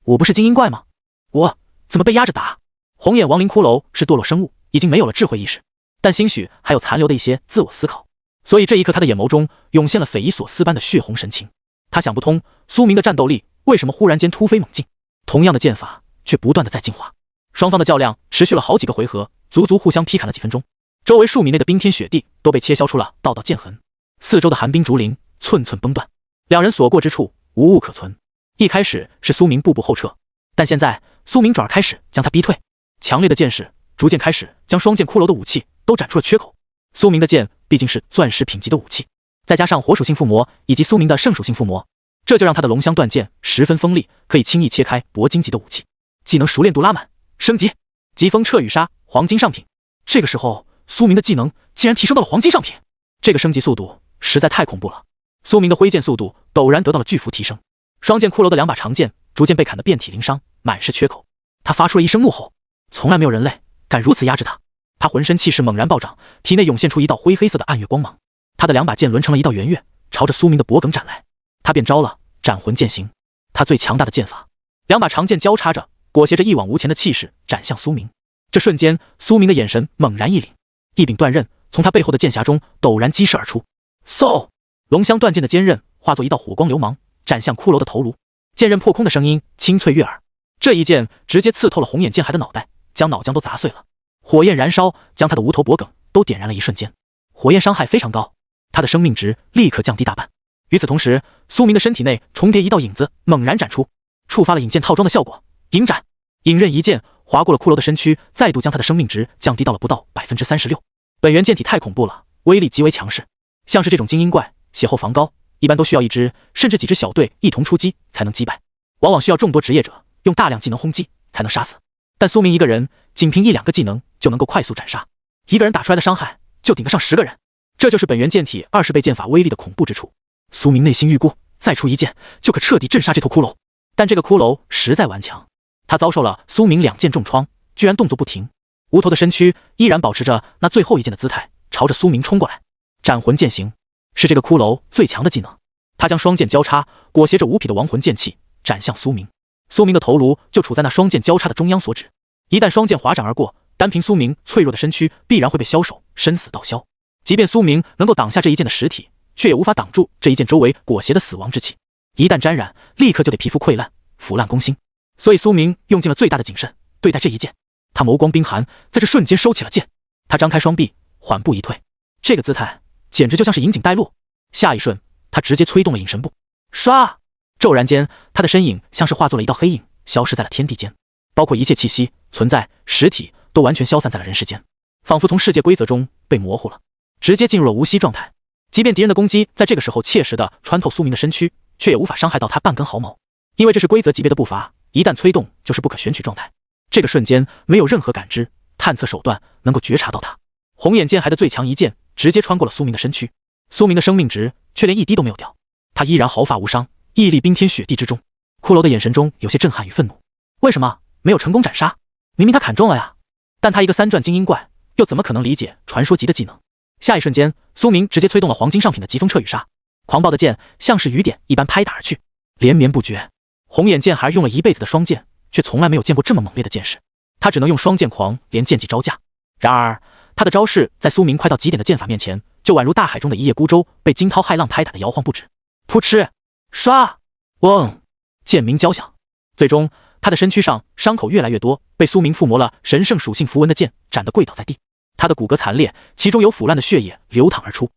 我不是精英怪吗？我怎么被压着打？红眼亡灵骷髅是堕落生物，已经没有了智慧意识，但兴许还有残留的一些自我思考，所以这一刻他的眼眸中涌现了匪夷所思般的血红神情。他想不通，苏明的战斗力为什么忽然间突飞猛进，同样的剑法却不断的在进化。双方的较量持续了好几个回合，足足互相劈砍了几分钟。周围数米内的冰天雪地都被切削出了道道剑痕，四周的寒冰竹林寸寸崩断，两人所过之处无物可存。一开始是苏明步步后撤，但现在苏明转而开始将他逼退，强烈的剑势逐渐开始将双剑骷髅的武器都斩出了缺口。苏明的剑毕竟是钻石品级的武器，再加上火属性附魔以及苏明的圣属性附魔，这就让他的龙香断剑十分锋利，可以轻易切开铂金级的武器。技能熟练度拉满，升级疾风彻羽杀，黄金上品。这个时候苏明的技能竟然提升到了黄金上品，这个升级速度实在太恐怖了。苏明的挥剑速度陡然得到了巨幅提升，双剑骷髅的两把长剑逐渐被砍得遍体鳞伤，满是缺口。他发出了一声怒吼，从来没有人类敢如此压制他。他浑身气势猛然暴涨，体内涌现出一道灰黑色的暗月光芒，他的两把剑轮成了一道圆月，朝着苏明的脖颈斩来。他便招了斩魂剑形，他最强大的剑法，两把长剑交叉着，裹挟着一往无前的气势斩向苏明。这瞬间苏明的眼神猛然一凛，一柄断刃从他背后的剑匣中陡然激射而出，嗖！龙香断剑的坚刃化作一道火光流芒，斩向骷髅的头颅。剑刃破空的声音清脆悦耳，这一剑直接刺透了红眼剑骸的脑袋，将脑浆都砸碎了。火焰燃烧，将他的无头脖颈都点燃了一瞬间。火焰伤害非常高，他的生命值立刻降低大半。与此同时，苏明的身体内重叠一道影子猛然斩出，触发了引剑套装的效果，影斩。影刃一剑划过了骷髅的身躯，再度将他的生命值降低到了不到 36%。 本源剑体太恐怖了，威力极为强势，像是这种精英怪血厚防高，一般都需要一支甚至几支小队一同出击才能击败，往往需要众多职业者用大量技能轰击才能杀死。但苏明一个人仅凭一两个技能就能够快速斩杀，一个人打出来的伤害就顶得上10个人，这就是本源剑体20倍剑法威力的恐怖之处。苏明内心预估，再出一剑就可彻底镇杀这头骷髅，但这个骷髅实在顽强，他遭受了苏明2剑重创，居然动作不停，无头的身躯依然保持着那最后一剑的姿态，朝着苏明冲过来。斩魂剑形是这个骷髅最强的技能，他将双剑交叉，裹挟着无匹的亡魂剑气斩向苏明。苏明的头颅就处在那双剑交叉的中央所指，一旦双剑划斩而过，单凭苏明脆弱的身躯必然会被削手，身死道消。即便苏明能够挡下这一剑的实体，却也无法挡住这一剑周围裹挟的死亡之气，一旦沾染，立刻就得皮肤溃烂，腐烂攻心。所以苏明用尽了最大的谨慎对待这一剑，他眸光冰寒，在这瞬间收起了剑，他张开双臂，缓步一退，这个姿态简直就像是引颈带路。下一瞬，他直接催动了隐神步，唰！骤然间，他的身影像是化作了一道黑影，消失在了天地间，包括一切气息、存在、实体都完全消散在了人世间，仿佛从世界规则中被模糊了，直接进入了无息状态。即便敌人的攻击在这个时候切实的穿透苏明的身躯，却也无法伤害到他半根毫毛，因为这是规则级别的步伐，一旦催动就是不可选取状态。这个瞬间没有任何感知、探测手段能够觉察到他。红眼剑骸的最强一剑直接穿过了苏明的身躯，苏明的生命值却连一滴都没有掉，他依然毫发无伤，屹立冰天雪地之中。骷髅的眼神中有些震撼与愤怒，为什么没有成功斩杀？明明他砍中了呀！但他一个3转精英怪，又怎么可能理解传说级的技能？下一瞬间，苏明直接催动了黄金上品的疾风彻羽杀，狂暴的剑像是雨点一般拍打而去，连绵不绝。红眼剑骸用了一辈子的双剑，却从来没有见过这么猛烈的剑势，他只能用双剑狂连剑技招架。然而他的招式在苏明快到极点的剑法面前，就宛如大海中的一叶孤舟，被惊涛骇浪拍打的摇晃不止。噗嗤，唰，嗡，剑鸣交响，最终他的身躯上伤口越来越多，被苏明附魔了神圣属性符文的剑斩得跪倒在地，他的骨骼残裂，其中有腐烂的血液流淌而出，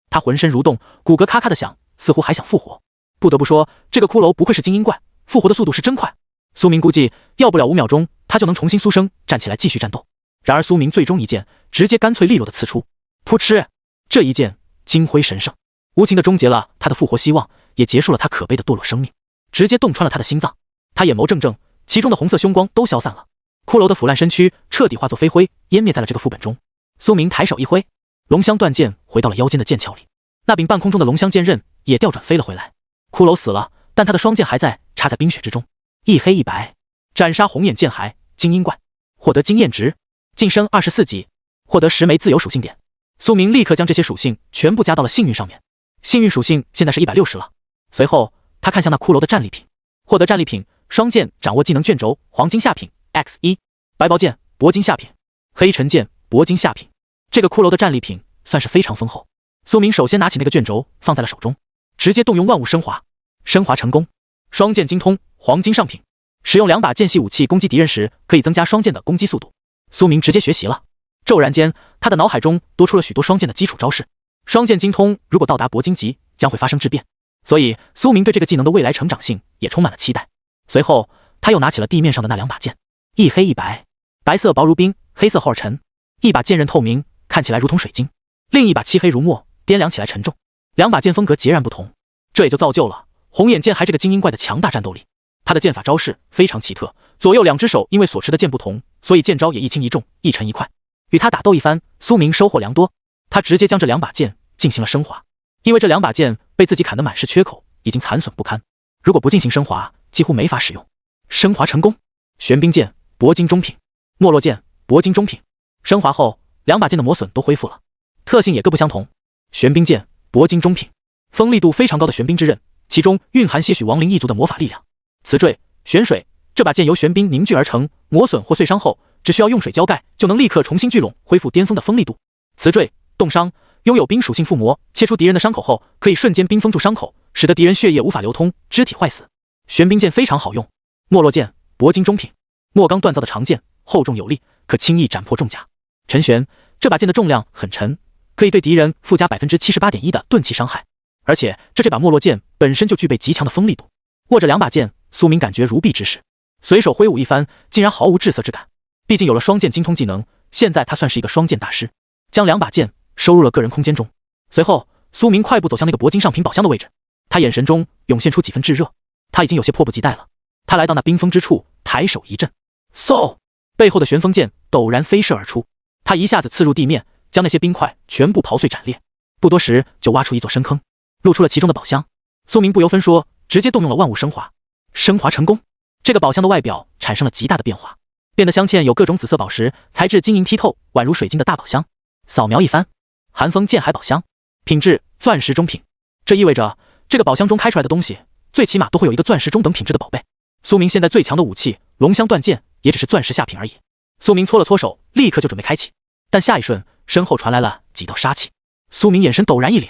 他浑身蠕动，骨骼咔咔的响，似乎还想复活。不得不说，这个骷髅不愧是精英怪，复活的速度是真快。苏明估计要不了5秒钟，他就能重新苏生，站起来继续战斗。然而苏明最终一剑直接干脆利落的刺出，噗嗤，这一剑金辉神圣，无情的终结了他的复活希望，也结束了他可悲的堕落生命，直接洞穿了他的心脏。他眼眸怔怔，其中的红色凶光都消散了，骷髅的腐烂身躯彻底化作飞灰，湮灭在了这个副本中。苏明抬手一挥，龙香断剑回到了腰间的剑鞘里，那柄半空中的龙香剑刃也调转飞了回来。骷髅死了，但他的双剑还在，插在冰雪之中，一黑一白，斩杀红眼剑骸精英怪，获得经验值，晋升24级，获得10枚自由属性点。苏明立刻将这些属性全部加到了幸运上面，幸运属性现在是160了。随后他看向那骷髅的战利品，获得战利品双剑掌握技能卷轴黄金下品 X1， 白宝剑铂金下品，黑沉剑铂金下品。这个骷髅的战利品算是非常丰厚。苏明首先拿起那个卷轴放在了手中，直接动用万物升华，升华成功。双剑精通黄金上品，使用2把剑系武器攻击敌人时可以增加双剑的攻击速度。苏明直接学习了，骤然间他的脑海中多出了许多双剑的基础招式。双剑精通如果到达铂金级将会发生质变，所以苏明对这个技能的未来成长性也充满了期待。随后他又拿起了地面上的那2把剑，一黑一白，白色薄如冰，黑色厚而沉。一把剑刃透明，看起来如同水晶，另一把漆黑如墨，掂量起来沉重。2把剑风格截然不同，这也就造就了红眼剑骸这个精英怪的强大战斗力。他的剑法招式非常奇特，左右2只手因为所持的剑不同，所以剑招也一轻一重，一沉一快。与他打斗一番，苏明收获良多。他直接将这2把剑进行了升华，因为这2把剑被自己砍得满是缺口，已经残损不堪，如果不进行升华，几乎没法使用。升华成功，玄冰剑铂金中品，没落剑铂金中品。升华后2把剑的磨损都恢复了，特性也各不相同。玄冰剑铂金中品，锋利度非常高的玄冰之刃，其中蕴含些许亡灵一族的魔法力量。磁坠玄水，这把剑由玄冰凝聚而成，磨损或碎伤后只需要用水浇盖就能立刻重新聚拢，恢复巅峰的锋利度。磁坠冻伤，拥有冰属性附魔，切出敌人的伤口后可以瞬间冰封住伤口，使得敌人血液无法流通，肢体坏死。玄冰剑非常好用。没落剑铂金中品，墨钢锻造的长剑，厚重有力，可轻易斩破重甲。沉玄，这把剑的重量很沉，可以对敌人附加 78.1% 的钝器伤害，而且这把没落剑本身就具备极强的锋利度。握着2把剑，苏明感觉如臂之势，随手挥舞一番，竟然毫无滞涩之感。毕竟有了双剑精通技能，现在他算是一个双剑大师。将2把剑收入了个人空间中，随后苏明快步走向那个铂金上品宝箱的位置，他眼神中涌现出几分炙热，他已经有些迫不及待了。他来到那冰封之处，抬手一震，嗖，背后的旋风剑陡然飞射而出，他一下子刺入地面，将那些冰块全部刨碎斩裂，不多时就挖出一座深坑，露出了其中的宝箱。苏明不由分说，直接动用了万物升华，升华成功。这个宝箱的外表产生了极大的变化，变得镶嵌有各种紫色宝石，材质晶莹剔透，宛如水晶的大宝箱。扫描一番，寒风剑骸宝箱，品质钻石中品，这意味着这个宝箱中开出来的东西最起码都会有一个钻石中等品质的宝贝。苏明现在最强的武器龙香断剑也只是钻石下品而已。苏明搓了搓手，立刻就准备开启，但下一瞬身后传来了几道杀气。苏明眼神陡然一凛，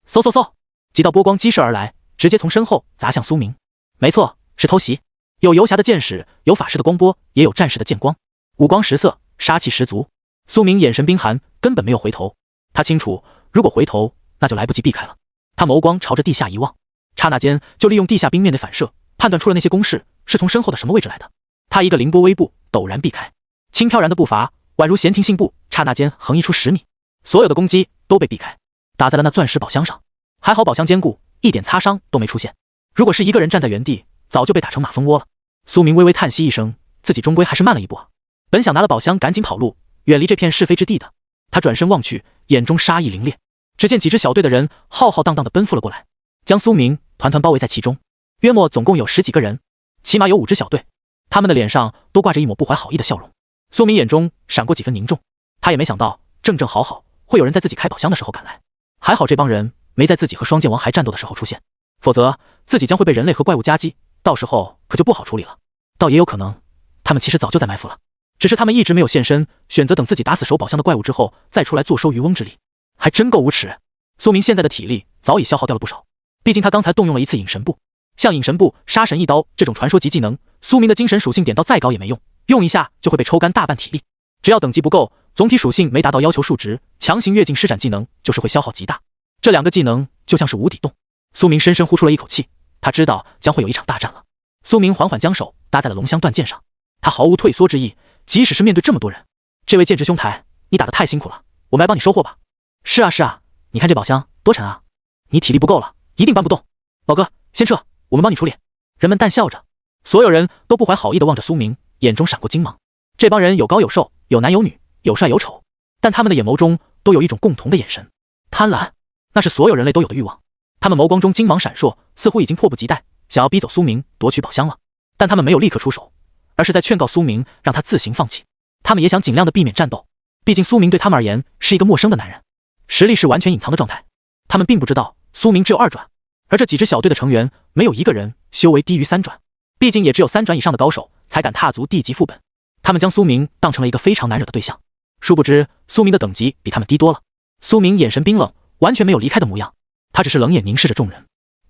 嗖嗖嗖，几道波光激射而来，直接从身后砸向苏明。没错，是偷袭，有游侠的剑矢，有法师的光波，也有战士的剑光，五光十色，杀气十足。苏明眼神冰寒，根本没有回头。他清楚，如果回头，那就来不及避开了。他眸光朝着地下一望，刹那间就利用地下冰面的反射，判断出了那些攻势是从身后的什么位置来的。他一个凌波微步，陡然避开，轻飘然的步伐宛如闲庭信步，刹那间横移出10米，所有的攻击都被避开，打在了那钻石宝箱上。还好宝箱坚固，一点擦伤都没出现。如果是一个人站在原地，早就被打成马蜂窝了。苏明微微叹息一声，自己终归还是慢了一步啊！本想拿了宝箱赶紧跑路，远离这片是非之地的。他转身望去，眼中杀意凌冽。只见几支小队的人浩浩荡荡地奔赴了过来，将苏明团团包围在其中。约莫总共有10几个人，起码有5支小队，他们的脸上都挂着一抹不怀好意的笑容。苏明眼中闪过几分凝重，他也没想到正正好好会有人在自己开宝箱的时候赶来。还好这帮人没在自己和双剑王还战斗的时候出现，否则自己将会被人类和怪物夹击，到时候可就不好处理了。倒也有可能他们其实早就在埋伏了，只是他们一直没有现身，选择等自己打死守宝箱的怪物之后再出来坐收渔翁之利，还真够无耻。苏明现在的体力早已消耗掉了不少，毕竟他刚才动用了一次隐神步，像隐神步、杀神一刀这种传说级技能，苏明的精神属性点到再高也没用，用一下就会被抽干大半体力。只要等级不够，总体属性没达到要求数值，强行跃进施展技能就是会消耗极大。这2个技能就像是无底洞。苏明深深呼出了一口气，他知道将会有一场大战了。苏明缓缓将手搭在了龙香断剑上，他毫无退缩之意，即使是面对这么多人。这位剑直兄台，你打得太辛苦了，我们来帮你收货吧。是啊是啊，你看这宝箱多沉啊，你体力不够了，一定搬不动。老哥，先撤，我们帮你处理。人们淡笑着，所有人都不怀好意地望着苏明，眼中闪过精芒。这帮人有高有瘦，有男有女，有帅有丑，但他们的眼眸中都有一种共同的眼神，贪婪，那是所有人类都有的欲望。他们眸光中精芒闪烁，似乎已经迫不及待，想要逼走苏明夺取宝箱了，但他们没有立刻出手，而是在劝告苏明让他自行放弃。他们也想尽量的避免战斗，毕竟苏明对他们而言是一个陌生的男人，实力是完全隐藏的状态。他们并不知道苏明只有2转，而这几支小队的成员没有一个人修为低于3转，毕竟也只有3转以上的高手才敢踏足地级副本。他们将苏明当成了一个非常难惹的对象，殊不知苏明的等级比他们低多了。苏明眼神冰冷，完全没有离开的模样，他只是冷眼凝视着众人。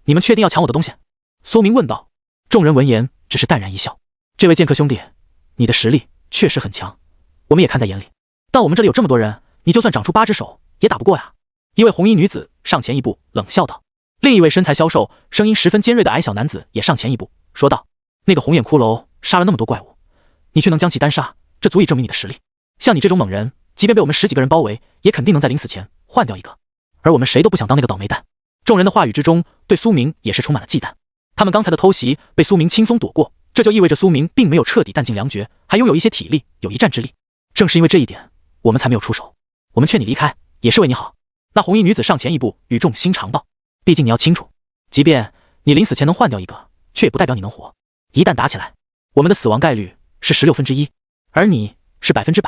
你们确定要抢我的东西？苏明问道。众人闻言只是淡然一笑。这位剑客兄弟，你的实力确实很强，我们也看在眼里，但我们这里有这么多人，你就算长出8只手也打不过呀。一位红衣女子上前一步冷笑道。另一位身材消瘦声音十分尖锐的矮小男子也上前一步说道，那个红眼骷髅杀了那么多怪物，你却能将其单杀，这足以证明你的实力。像你这种猛人，即便被我们10几个人包围，也肯定能在临死前换掉一个，而我们谁都不想当那个倒霉蛋。众人的话语之中对苏明也是充满了忌惮，他们刚才的偷袭被苏明轻松躲过，这就意味着苏明并没有彻底弹尽粮绝，还拥有一些体力，有一战之力。正是因为这一点，我们才没有出手。我们劝你离开也是为你好。那红衣女子上前一步语重心长道，毕竟你要清楚，即便你临死前能换掉一个，却也不代表你能活。一旦打起来，我们的死亡概率是1/16，而你是100%，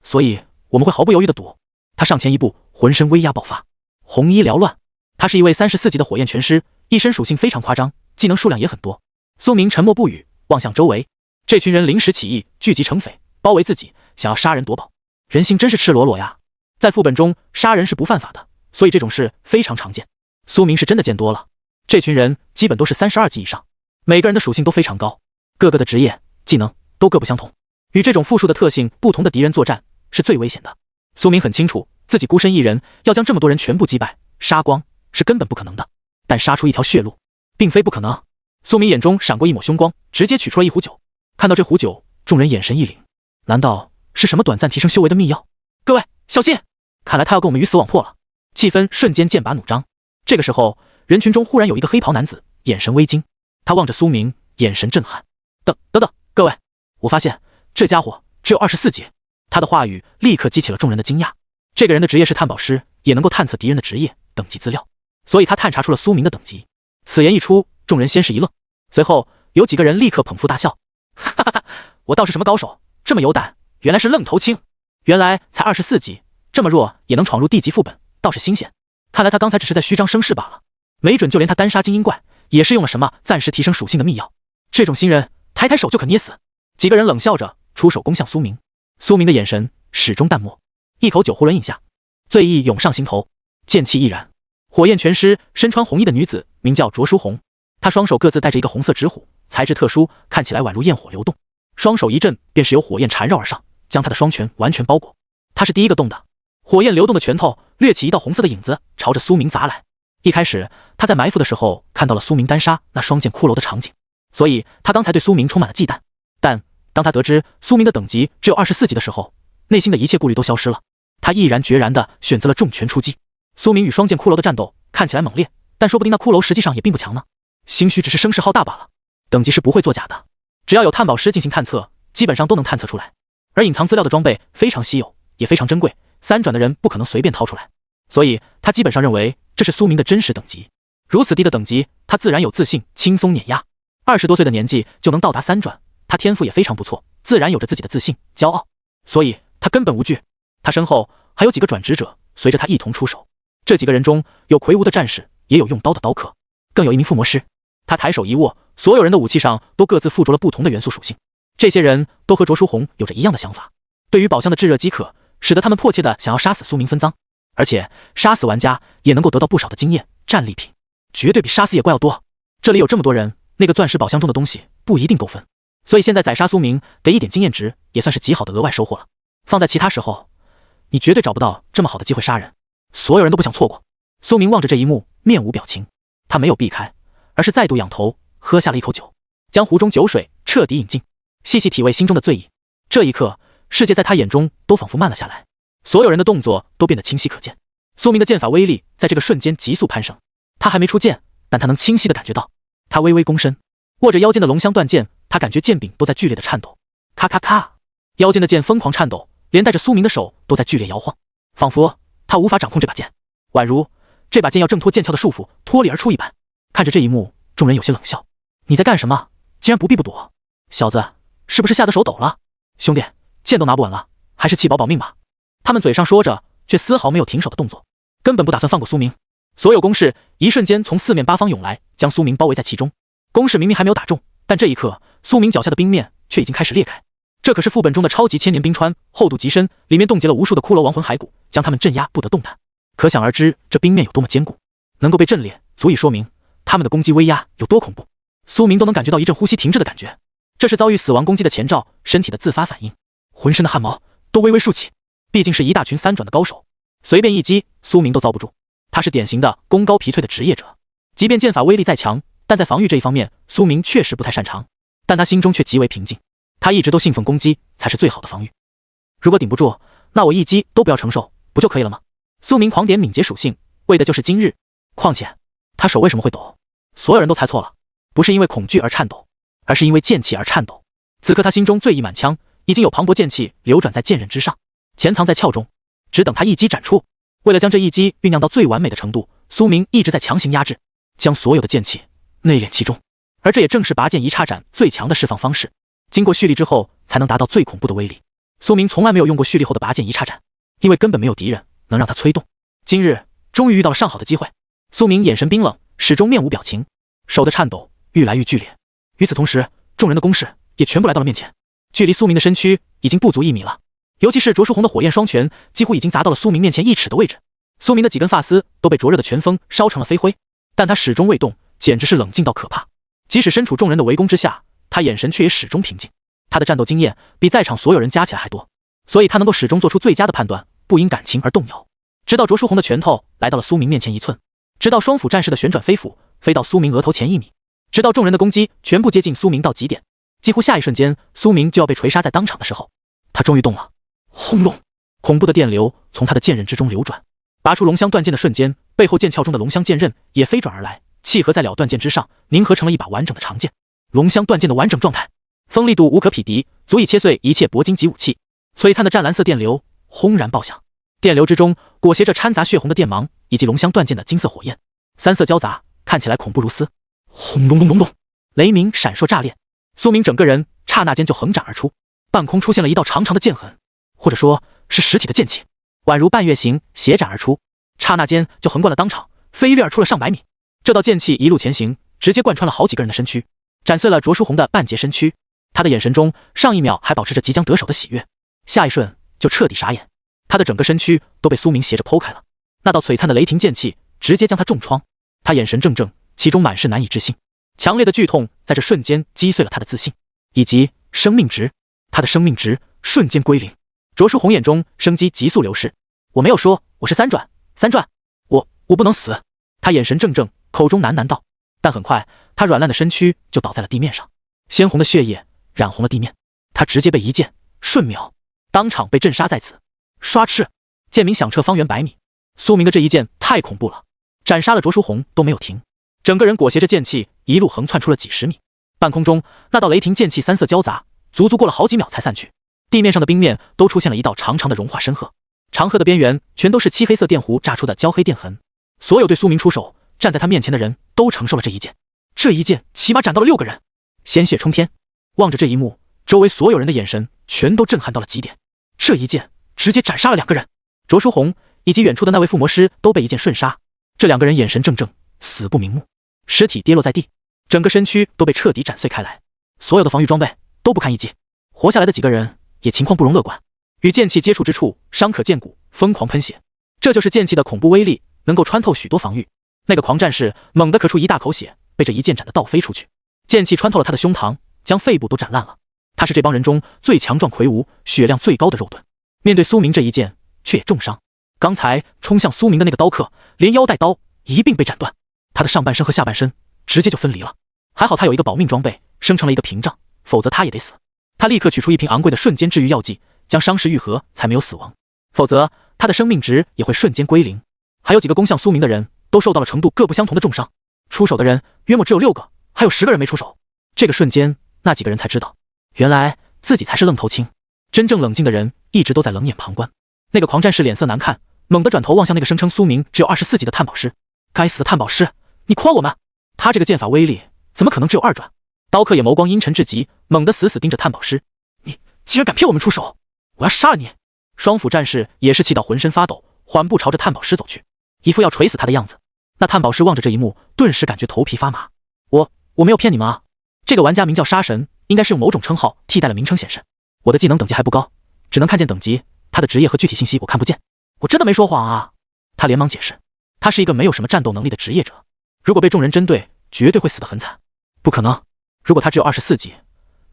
所以我们会毫不犹豫地赌。他上前一步，浑身威压爆发，红衣缭乱。他是一位34级的火焰拳师，一身属性非常夸张，技能数量也很多。苏明沉默不语，望向周围，这群人临时起意，聚集成匪，包围自己，想要杀人夺宝。人心真是赤裸裸呀！在副本中，杀人是不犯法的，所以这种事非常常见。苏明是真的见多了，这群人基本都是32级以上，每个人的属性都非常高，各个的职业、技能都各不相同。与这种复数的特性不同的敌人作战是最危险的。苏明很清楚，自己孤身一人要将这么多人全部击败、杀光是根本不可能的，但杀出一条血路，并非不可能。苏明眼中闪过一抹凶光，直接取出了一壶酒。看到这壶酒，众人眼神一凛，难道是什么短暂提升修为的秘药？各位小心！看来他要跟我们鱼死网破了。气氛瞬间剑拔弩张。这个时候，人群中忽然有一个黑袍男子，眼神微惊，他望着苏明，眼神震撼。等，各位，我发现这家伙只有24级。他的话语立刻激起了众人的惊讶。这个人的职业是探宝师，也能够探测敌人的职业、等级资料，所以他探查出了苏明的等级。此言一出，众人先是一愣，随后有几个人立刻捧腹大笑。哈哈哈，我倒是什么高手，这么有胆，原来是愣头青。原来才24级，这么弱也能闯入地级副本，倒是新鲜。看来他刚才只是在虚张声势罢了，没准就连他单杀精英怪也是用了什么暂时提升属性的秘药。这种新人抬抬手就可捏死。几个人冷笑着出手攻向苏明。苏明的眼神始终淡漠，一口酒囫囵饮下，醉意涌上心头，剑气毅然。火焰拳师身穿红衣的女子名叫卓书红，她双手各自带着一个红色纸虎，材质特殊，看起来宛如焰火流动，双手一震便是有火焰缠绕而上，将她的双拳完全包裹。她是第一个动的，火焰流动的拳头掠起一道红色的影子，朝着苏明砸来。一开始她在埋伏的时候看到了苏明单杀那双剑骷髅的场景，所以她刚才对苏明充满了忌惮。但当她得知苏明的等级只有24级的时候，内心的一切顾虑都消失了。她毅然决然地选择了重拳出击。苏明与双剑骷髅的战斗看起来猛烈，但说不定那骷髅实际上也并不强呢。兴许只是声势浩大罢了。等级是不会作假的，只要有探宝师进行探测，基本上都能探测出来。而隐藏资料的装备非常稀有，也非常珍贵，3转的人不可能随便掏出来，所以他基本上认为这是苏明的真实等级。如此低的等级，他自然有自信轻松碾压。20多岁的年纪就能到达3转，他天赋也非常不错，自然有着自己的自信、骄傲，所以他根本无惧。他身后还有几个转职者随着他一同出手，这几个人中有魁梧的战士，也有用刀的刀客，更有一名附魔师。他抬手一握，所有人的武器上都各自附着了不同的元素属性。这些人都和卓书红有着一样的想法，对于宝箱的炙热饥渴，使得他们迫切的想要杀死苏明分赃，而且杀死玩家也能够得到不少的经验、战利品，绝对比杀死野怪要多。这里有这么多人，那个钻石宝箱中的东西不一定够分，所以现在宰杀苏明得一点经验值，也算是极好的额外收获了。放在其他时候，你绝对找不到这么好的机会杀人，所有人都不想错过。苏明望着这一幕，面无表情，他没有避开，而是再度仰头喝下了一口酒，将壶中酒水彻底饮尽，细细体味心中的醉意。这一刻，世界在他眼中都仿佛慢了下来，所有人的动作都变得清晰可见。苏明的剑法威力在这个瞬间急速攀升，他还没出剑，但他能清晰地感觉到。他微微躬身，握着腰间的龙香断剑，他感觉剑柄都在剧烈的颤抖，咔咔咔，腰间的剑疯狂颤抖，连带着苏明的手都在剧烈摇晃，仿佛他无法掌控这把剑，宛如这把剑要挣脱剑鞘的束缚脱离而出一般。看着这一幕，众人有些冷笑。你在干什么？竟然不避不躲，小子是不是吓得手抖了？兄弟，剑都拿不稳了，还是弃保保命吧。他们嘴上说着，却丝毫没有停手的动作，根本不打算放过苏明。所有攻势一瞬间从四面八方涌来，将苏明包围在其中。攻势明明还没有打中，但这一刻苏明脚下的冰面却已经开始裂开。这可是副本中的超级千年冰川，厚度极深，里面冻结了无数的骷髅亡魂骸骨，将他们镇压不得动弹。可想而知，这冰面有多么坚固，能够被震裂，足以说明他们的攻击威压有多恐怖。苏明都能感觉到一阵呼吸停滞的感觉，这是遭遇死亡攻击的前兆，身体的自发反应，浑身的汗毛都微微竖起。毕竟是一大群三转的高手，随便一击，苏明都遭不住。他是典型的功高皮脆的职业者，即便剑法威力再强，但在防御这一方面，苏明确实不太擅长。但他心中却极为平静，他一直都信奉攻击才是最好的防御。如果顶不住，那我一击都不要承受，不就可以了吗？苏明狂点敏捷属性，为的就是今日。况且他手为什么会抖？所有人都猜错了，不是因为恐惧而颤抖，而是因为剑气而颤抖。此刻他心中醉意满腔，已经有磅礴剑气流转在剑刃之上，潜藏在鞘中，只等他一击斩出。为了将这一击酝酿到最完美的程度，苏明一直在强行压制，将所有的剑气内敛其中，而这也正是拔剑一叉斩最强的释放方式。经过蓄力之后，才能达到最恐怖的威力。苏明从来没有用过蓄力后的拔剑一叉斩，因为根本没有敌人能让他催动。今日终于遇到了上好的机会。苏明眼神冰冷，始终面无表情，手的颤抖愈来愈剧烈。与此同时，众人的攻势也全部来到了面前，距离苏明的身躯已经不足1米了。尤其是卓书红的火焰双拳，几乎已经砸到了苏明面前1尺的位置。苏明的几根发丝都被灼热的拳风烧成了飞灰，但他始终未动，简直是冷静到可怕。即使身处众人的围攻之下，他眼神却也始终平静。他的战斗经验比在场所有人加起来还多，所以他能够始终做出最佳的判断，不因感情而动摇。直到卓书红的拳头来到了苏明面前1寸，直到双斧战士的旋转飞斧飞到苏明额头前1米，直到众人的攻击全部接近苏明到极点，几乎下一瞬间苏明就要被锤杀在当场的时候，他终于动了。轰隆！恐怖的电流从他的剑刃之中流转，拔出龙香断剑的瞬间，背后剑鞘中的龙香剑刃也飞转而来，契合在了断剑之上，凝合成了一把完整的长剑。龙香断剑的完整状态，锋利度无可匹敌，足以切碎一切铂金级武器。璀璨的湛蓝色电流轰然爆响，电流之中裹挟着掺杂血红的电芒，以及龙香断剑的金色火焰，三色交杂，看起来恐怖如斯。轰隆隆隆隆，雷鸣闪烁炸裂，苏明整个人刹那间就横斩而出，半空出现了一道长长的剑痕，或者说是实体的剑气，宛如半月形斜斩而出，刹那间就横贯了当场，飞掠而出了上百米。这道剑气一路前行，直接贯穿了好几个人的身躯，斩碎了卓书红的半截身躯。他的眼神中，上一秒还保持着即将得手的喜悦，下一瞬就彻底傻眼。他的整个身躯都被苏明斜着剖开了，那道璀璨的雷霆剑气直接将他重创。他眼神怔怔，其中满是难以置信。强烈的剧痛在这瞬间击碎了他的自信，以及生命值。他的生命值瞬间归零。卓书红眼中生机急速流逝。我没有说我是三转，我不能死。他眼神怔怔，口中喃喃道。但很快，他软烂的身躯就倒在了地面上，鲜红的血液染红了地面。他直接被一剑瞬秒，当场被震杀在此。刷翅，剑鸣响彻方圆100米。苏明的这一剑太恐怖了，斩杀了卓书红都没有停，整个人裹挟着剑气一路横窜出了几十米。半空中那道雷霆剑气三色交杂，足足过了好几秒才散去。地面上的冰面都出现了一道长长的融化深壑，长壑的边缘全都是漆黑色电弧炸出的焦黑电痕。所有对苏明出手站在他面前的人都承受了这一剑，这一剑起码斩到了6个人，鲜血冲天。望着这一幕，周围所有人的眼神全都震撼到了极点。这一剑直接斩杀了2个人，卓书红以及远处的那位附魔师都被一剑瞬杀。这2个人眼神怔怔，死不瞑目，尸体跌落在地，整个身躯都被彻底斩碎开来，所有的防御装备都不堪一击。活下来的几个人也情况不容乐观，与剑气接触之处伤可见骨，疯狂喷血。这就是剑气的恐怖威力，能够穿透许多防御。那个狂战士猛地咳出一大口血，被这一剑斩得倒飞出去，剑气穿透了他的胸膛，将肺部都斩烂了。他是这帮人中最强壮魁梧、血量最高的肉盾，面对苏明这一剑却也重伤。刚才冲向苏明的那个刀客，连腰带刀一并被斩断，他的上半身和下半身直接就分离了。还好他有一个保命装备，生成了一个屏障，否则他也得死。他立刻取出一瓶昂贵的瞬间治愈药剂，将伤势愈合，才没有死亡，否则他的生命值也会瞬间归零。还有几个攻向苏明的人都受到了程度各不相同的重伤，出手的人约莫只有6个，还有10个人没出手。这个瞬间，那几个人才知道，原来自己才是愣头青。真正冷静的人一直都在冷眼旁观。那个狂战士脸色难看，猛地转头望向那个声称苏明只有24级的探宝师。该死的探宝师，你诓我们！他这个剑法威力怎么可能只有2转？刀客也眸光阴沉至极，猛地死死盯着炭宝师。你竟然敢骗我们出手！我要杀了你！双府战士也是气到浑身发抖，缓步朝着炭宝师走去，一副要锤死他的样子。那炭宝师望着这一幕，顿时感觉头皮发麻。我没有骗你们啊！这个玩家名叫杀神，应该是用某种称号替代了名称显示。我的技能等级还不高，只能看见等级，他的职业和具体信息我看不见。我真的没说谎啊！他连忙解释，他是一个没有什么战斗能力的职业者，如果被众人针对，绝对会死得很惨。不可能，如果他只有24级，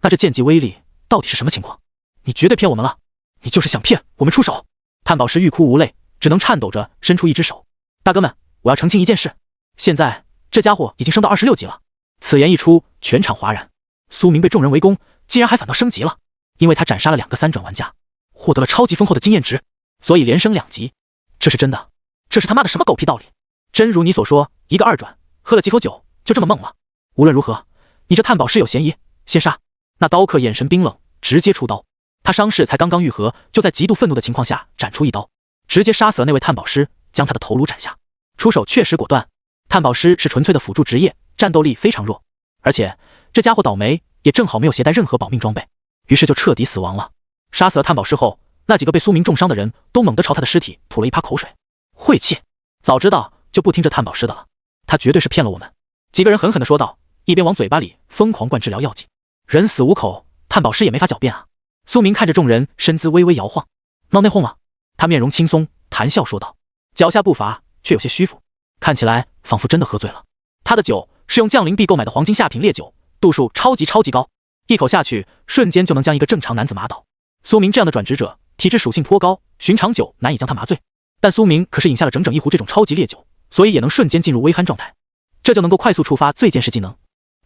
那这剑技威力到底是什么情况？你绝对骗我们了！你就是想骗我们出手！炭宝师欲哭无泪，只能颤抖着伸出一只手。大哥们，我要澄清一件事，现在这家伙已经升到26级了。此言一出，全场哗然。苏明被众人围攻，竟然还反倒升级了，因为他斩杀了2个3转玩家，获得了超级丰厚的经验值，所以连升2级。这是真的？这是他妈的什么狗屁道理？真如你所说，一个2转，喝了几口酒就这么猛了？无论如何，你这炭宝师有嫌疑，先杀！那刀客眼神冰冷，直接出刀。他伤势才刚刚愈合，就在极度愤怒的情况下斩出一刀，直接杀死了那位炭宝师，将他的头颅斩下。出手确实果断。炭宝师是纯粹的辅助职业，战斗力非常弱，而且这家伙倒霉，也正好没有携带任何保命装备，于是就彻底死亡了。杀死了炭宝师后，那几个被苏明重伤的人都猛地朝他的尸体吐了一趴口水。晦气！早知道就不听这炭宝师的了，他绝对是骗了我们。几个人狠狠地说道，一边往嘴巴里疯狂灌治疗药剂。人死无口，炭宝师也没法狡辩啊。苏明看着众人身姿微微摇晃，闹内讧了。他面容轻松，谈笑说道，脚下步伐却有些虚浮，看起来仿佛真的喝醉了。他的酒是用降临币购买的黄金下品烈酒，度数超级高，一口下去瞬间就能将一个正常男子麻倒。苏明这样的转职者体质属性颇高，寻常酒难以将他麻醉，但苏明可是饮下了整整一壶这种超级烈酒，所以也能瞬间进入微酣状态，这就能够快速触发最剑式技能。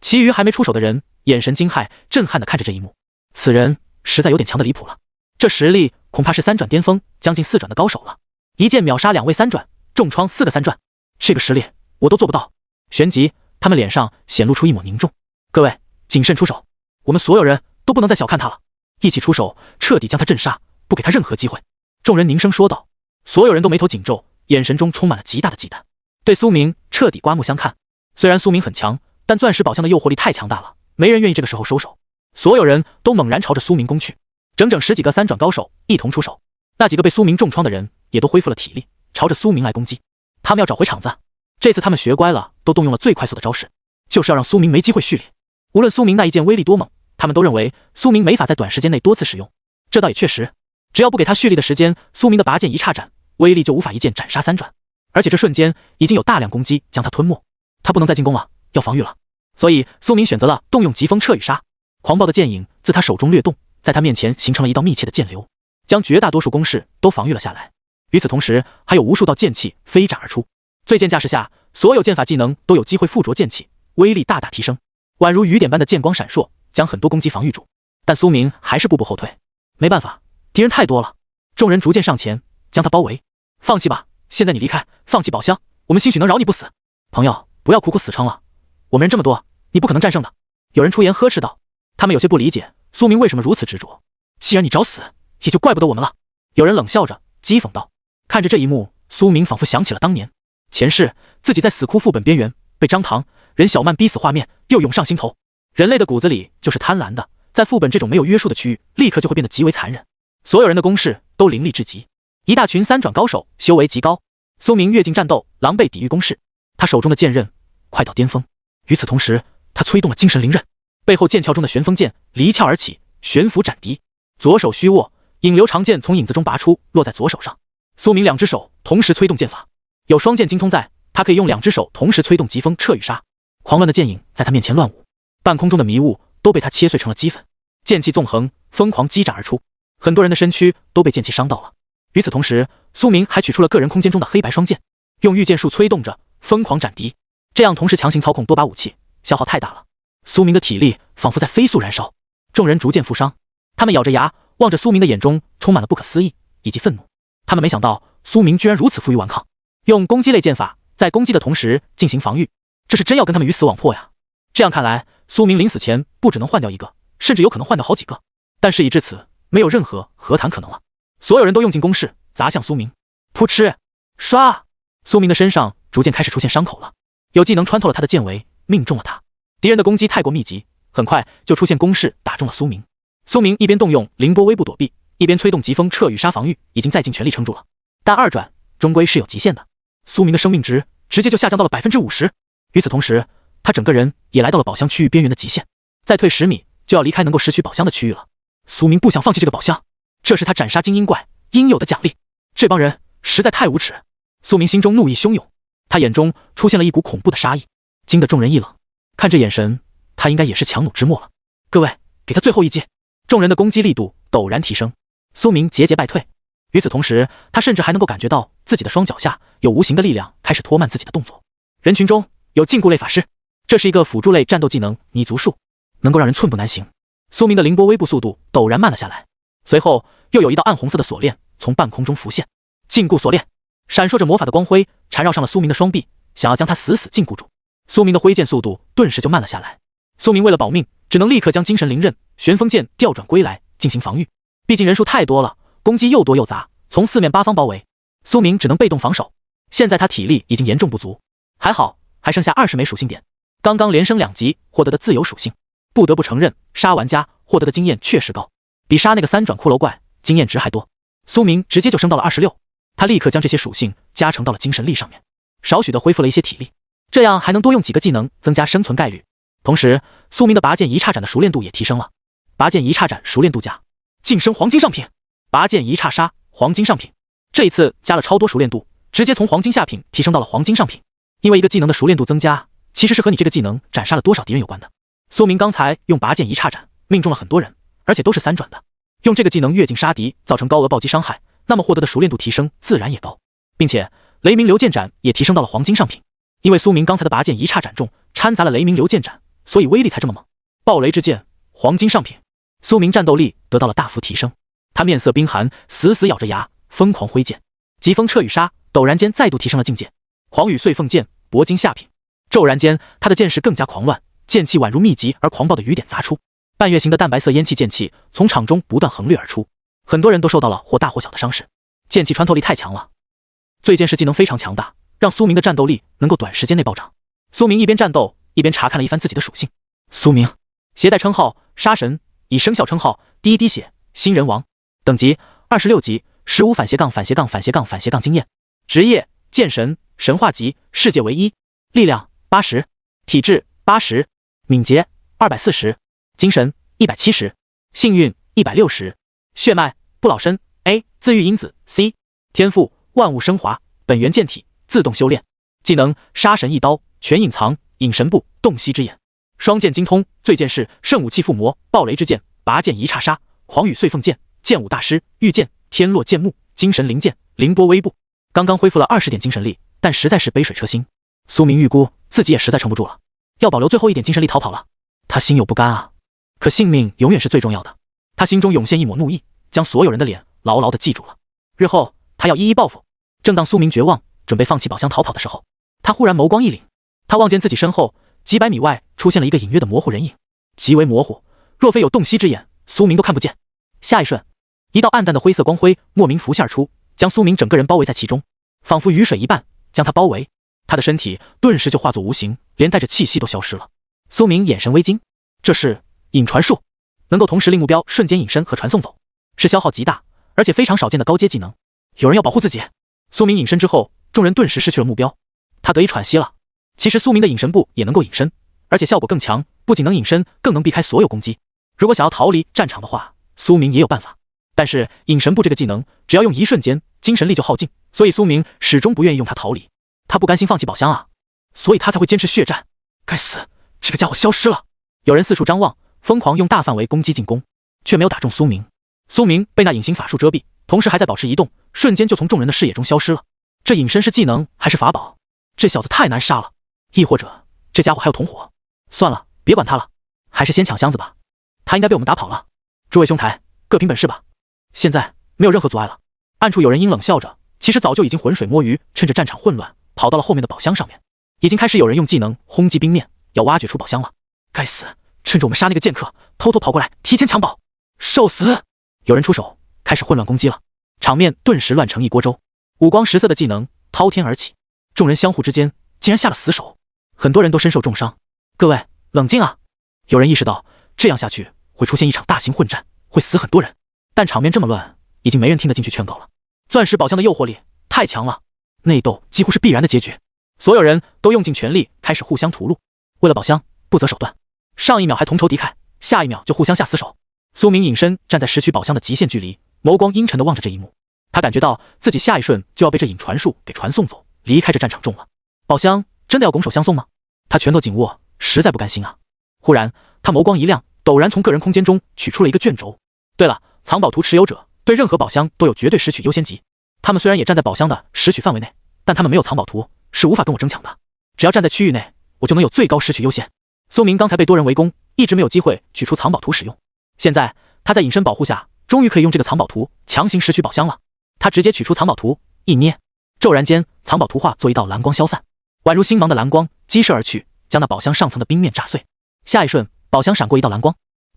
其余还没出手的人眼神惊骇震撼地看着这一幕，此人实在有点强的离谱了，这实力恐怕是3转巅峰，将近4转的高手了，一剑秒杀2位3转，重创4个3转，这个实力我都做不到。旋即他们脸上显露出一抹凝重，各位谨慎出手，我们所有人都不能再小看他了，一起出手彻底将他镇杀，不给他任何机会。众人凝声说道，所有人都眉头紧皱，眼神中充满了极大的忌惮，对苏明彻底刮目相看。虽然苏明很强，但钻石宝箱的诱惑力太强大了，没人愿意这个时候收手。所有人都猛然朝着苏明攻去，整整10几个3转高手一同出手。那几个被苏明重创的人也都恢复了体力，朝着苏明来攻击。他们要找回场子，这次他们学乖了，都动用了最快速的招式，就是要让苏明没机会蓄力。无论苏明那一剑威力多猛，他们都认为苏明没法在短时间内多次使用。这倒也确实，只要不给他蓄力的时间，苏明的拔剑一插斩，威力就无法一剑斩杀3转。而且这瞬间已经有大量攻击将他吞没，他不能再进攻了，要防御了。所以苏明选择了动用疾风彻羽杀，狂暴的剑影自他手中掠动，在他面前形成了一道密切的剑流，将绝大多数攻势都防御了下来。与此同时，还有无数道剑气飞斩而出。最剑架势下，所有剑法技能都有机会附着剑气，威力大大提升，宛如雨点般的剑光闪烁，将很多攻击防御住。但苏明还是步步后退，没办法，敌人太多了。众人逐渐上前，将他包围。放弃吧，现在你离开，放弃宝箱，我们兴许能饶你不死。朋友，不要苦苦死撑了，我们人这么多，你不可能战胜的。有人出言呵斥道。他们有些不理解苏明为什么如此执着，既然你找死，也就怪不得我们了。有人冷笑着讥讽道。看着这一幕，苏明仿佛想起了当年前世自己在死窟副本边缘被张唐、任小曼逼死画面又涌上心头。人类的骨子里就是贪婪的，在副本这种没有约束的区域，立刻就会变得极为残忍。所有人的攻势都凌厉至极，一大群3转高手修为极高。苏明跃进战斗，狼狈抵御攻势，他手中的剑刃快到巅峰。与此同时，他催动了精神灵刃，背后剑鞘中的旋风剑离鞘而起，悬浮斩敌。左手虚握，影流长剑从影子中拔出，落在左手上。苏明2只手同时催动剑法，有双剑精通在，他可以用2只手同时催动疾风彻羽杀。狂乱的剑影在他面前乱舞，半空中的迷雾都被他切碎成了齑粉，剑气纵横，疯狂击斩而出，很多人的身躯都被剑气伤到了。与此同时，苏明还取出了个人空间中的黑白双剑，用御剑术催动着疯狂斩敌，这样同时强行操控多把武器，消耗太大了。苏明的体力仿佛在飞速燃烧，众人逐渐负伤，他们咬着牙望着苏明的眼中充满了不可思议以及愤怒。他们没想到苏明居然如此负隅顽抗，用攻击类剑法在攻击的同时进行防御，这是真要跟他们鱼死网破呀。这样看来，苏明临死前不只能换掉一个，甚至有可能换掉好几个。但事已至此，没有任何和谈可能了。所有人都用尽攻势砸向苏明，扑哧，唰！苏明的身上逐渐开始出现伤口了，有技能穿透了他的剑围，命中了他。敌人的攻击太过密集，很快就出现攻势打中了苏明。苏明一边动用凌波微步躲避，一边催动疾风彻雨杀防御，已经在尽全力撑住了。但二转终归是有极限的，苏明的生命值直接就下降到了 50%。与此同时，他整个人也来到了宝箱区域边缘的极限，再退10米就要离开能够拾取宝箱的区域了。苏明不想放弃这个宝箱，这是他斩杀精英怪应有的奖励。这帮人实在太无耻！苏明心中怒意汹涌，他眼中出现了一股恐怖的杀意，惊得众人一冷。看这眼神，他应该也是强弩之末了。各位，给他最后一击！众人的攻击力度陡然提升，苏明节节败退。与此同时，他甚至还能够感觉到自己的双脚下有无形的力量开始拖慢自己的动作。人群中有禁锢类法师，这是一个辅助类战斗技能泥足术，能够让人寸步难行。苏明的凌波微步速度陡然慢了下来，随后又有一道暗红色的锁链从半空中浮现，禁锢锁链闪烁着魔法的光辉，缠绕上了苏明的双臂，想要将他死死禁锢住。苏明的挥剑速度顿时就慢了下来，苏明为了保命，只能立刻将精神灵刃、旋风剑调转归来进行防御。毕竟人数太多了，攻击又多又杂，从四面八方包围，苏明只能被动防守。现在他体力已经严重不足，还好还剩下20枚属性点，刚刚连升2级获得的自由属性，不得不承认杀玩家获得的经验确实高，比杀那个3转骷髅怪经验值还多。苏明直接就升到了26，他立刻将这些属性加成到了精神力上面，少许的恢复了一些体力，这样还能多用几个技能增加生存概率。同时，苏明的拔剑一叉斩的熟练度也提升了，拔剑一叉斩熟练度加晋升黄金上品，拔剑一叉杀黄金上品，这一次加了超多熟练度，直接从黄金下品提升到了黄金上品。因为一个技能的熟练度增加，其实是和你这个技能斩杀了多少敌人有关的。苏明刚才用拔剑一叉斩命中了很多人，而且都是3转的，用这个技能越境杀敌，造成高额暴击伤害，那么获得的熟练度提升自然也高，并且雷鸣流剑斩也提升到了黄金上品。因为苏明刚才的拔剑一叉斩中掺杂了雷鸣流剑斩，所以威力才这么猛。暴雷之剑黄金上品，苏明战斗力得到了大幅提升，他面色冰寒，死死咬着牙，疯狂挥剑。疾风彻雨杀陡然间再度提升了境界，狂雨碎凤剑铂金下品。骤然间，他的剑势更加狂乱，剑气宛如密集而狂暴的雨点砸出，半月形的淡白色烟气剑气从场中不断横掠而出，很多人都受到了或大或小的伤势。剑气穿透力太强了，最剑式技能非常强大，让苏明的战斗力能够短时间内暴涨。苏明一边战斗一边查看了一番自己的属性。苏明携带称号杀神，以生肖称号第一滴血新人王，等级26级，15反斜杠反斜杠反斜杠反斜杠经验，职业剑神神话级世界唯一，力量80，体质80，敏捷240，精神170，幸运160，血脉不老身 A， 自愈因子 C， 天赋万物升华，本源剑体自动修炼，技能杀神一刀全隐藏隐神步洞悉之眼，双剑精通，最剑式圣武器附魔暴雷之剑拔剑一叉杀狂雨碎凤剑剑舞大师御剑天落剑幕精神灵剑凌波微步。刚刚恢复了20点精神力，但实在是杯水车薪，苏明预估自己也实在撑不住了，要保留最后一点精神力逃跑了。他心有不甘啊，可性命永远是最重要的。他心中涌现一抹怒意，将所有人的脸牢牢地记住了。日后他要一一报复。正当苏明绝望准备放弃宝箱逃跑的时候，他忽然眸光一凛，他望见自己身后几百米外出现了一个隐约的模糊人影，极为模糊，若非有洞悉之眼，苏明都看不见。下一瞬，一道暗淡的灰色光辉莫名浮现而出，将苏明整个人包围在其中，仿佛雨水一般将他包围，他的身体顿时就化作无形，连带着气息都消失了。苏明眼神微惊，这是隐传术，能够同时令目标瞬间隐身和传送走，是消耗极大而且非常少见的高阶技能。有人要保护自己。苏明隐身之后，众人顿时失去了目标，他得以喘息了。其实苏明的隐神步也能够隐身，而且效果更强，不仅能隐身，更能避开所有攻击。如果想要逃离战场的话，苏明也有办法，但是隐神步这个技能只要用一瞬间，精神力就耗尽，所以苏明始终不愿意用它逃离。他不甘心放弃宝箱啊，所以他才会坚持血战。该死，这个家伙消失了。有人四处张望，疯狂用大范围攻击进攻，却没有打中苏明。苏明被那隐形法术遮蔽，同时还在保持移动，瞬间就从众人的视野中消失了。这隐身是技能还是法宝？这小子太难杀了。亦或者这家伙还有同伙？算了，别管他了，还是先抢箱子吧。他应该被我们打跑了。诸位兄台，各凭本事吧。现在没有任何阻碍了。暗处有人阴冷笑着，其实早就已经浑水摸鱼，趁着战场混乱跑到了后面的宝箱上面，已经开始有人用技能轰击冰面，要挖掘出宝箱了。该死，趁着我们杀那个剑客，偷偷跑过来提前抢宝，受死！有人出手开始混乱攻击了，场面顿时乱成一锅粥。五光十色的技能滔天而起，众人相互之间竟然下了死手，很多人都身受重伤。各位冷静啊！有人意识到这样下去会出现一场大型混战，会死很多人，但场面这么乱，已经没人听得进去劝告了。钻石宝箱的诱惑力太强了，内斗几乎是必然的结局。所有人都用尽全力开始互相屠戮，为了宝箱不择手段，上一秒还同仇敌忾，下一秒就互相下死手。苏明隐身站在拾取宝箱的极限距离，眸光阴沉地望着这一幕。他感觉到自己下一瞬就要被这引传术给传送走，离开这战场中了。宝箱真的要拱手相送吗？他拳头紧握，实在不甘心啊。忽然他眸光一亮，陡然从个人空间中取出了一个卷轴。对了，藏宝图持有者对任何宝箱都有绝对拾取优先级，他们虽然也站在宝箱的拾取范围内，但他们没有藏宝图，是无法跟我争抢的。只要站在区域内，我就能有最高拾取优先。苏明刚才被多人围攻，一直没有机会取出藏宝图使用，现在他在隐身保护下，终于可以用这个藏宝图强行拾取宝箱了。他直接取出藏宝图，一捏，骤然间藏宝图化作一道蓝光消散，宛如星芒的蓝光激射而去，将那宝箱上层的冰面炸碎。下一瞬，宝箱闪过一道蓝光，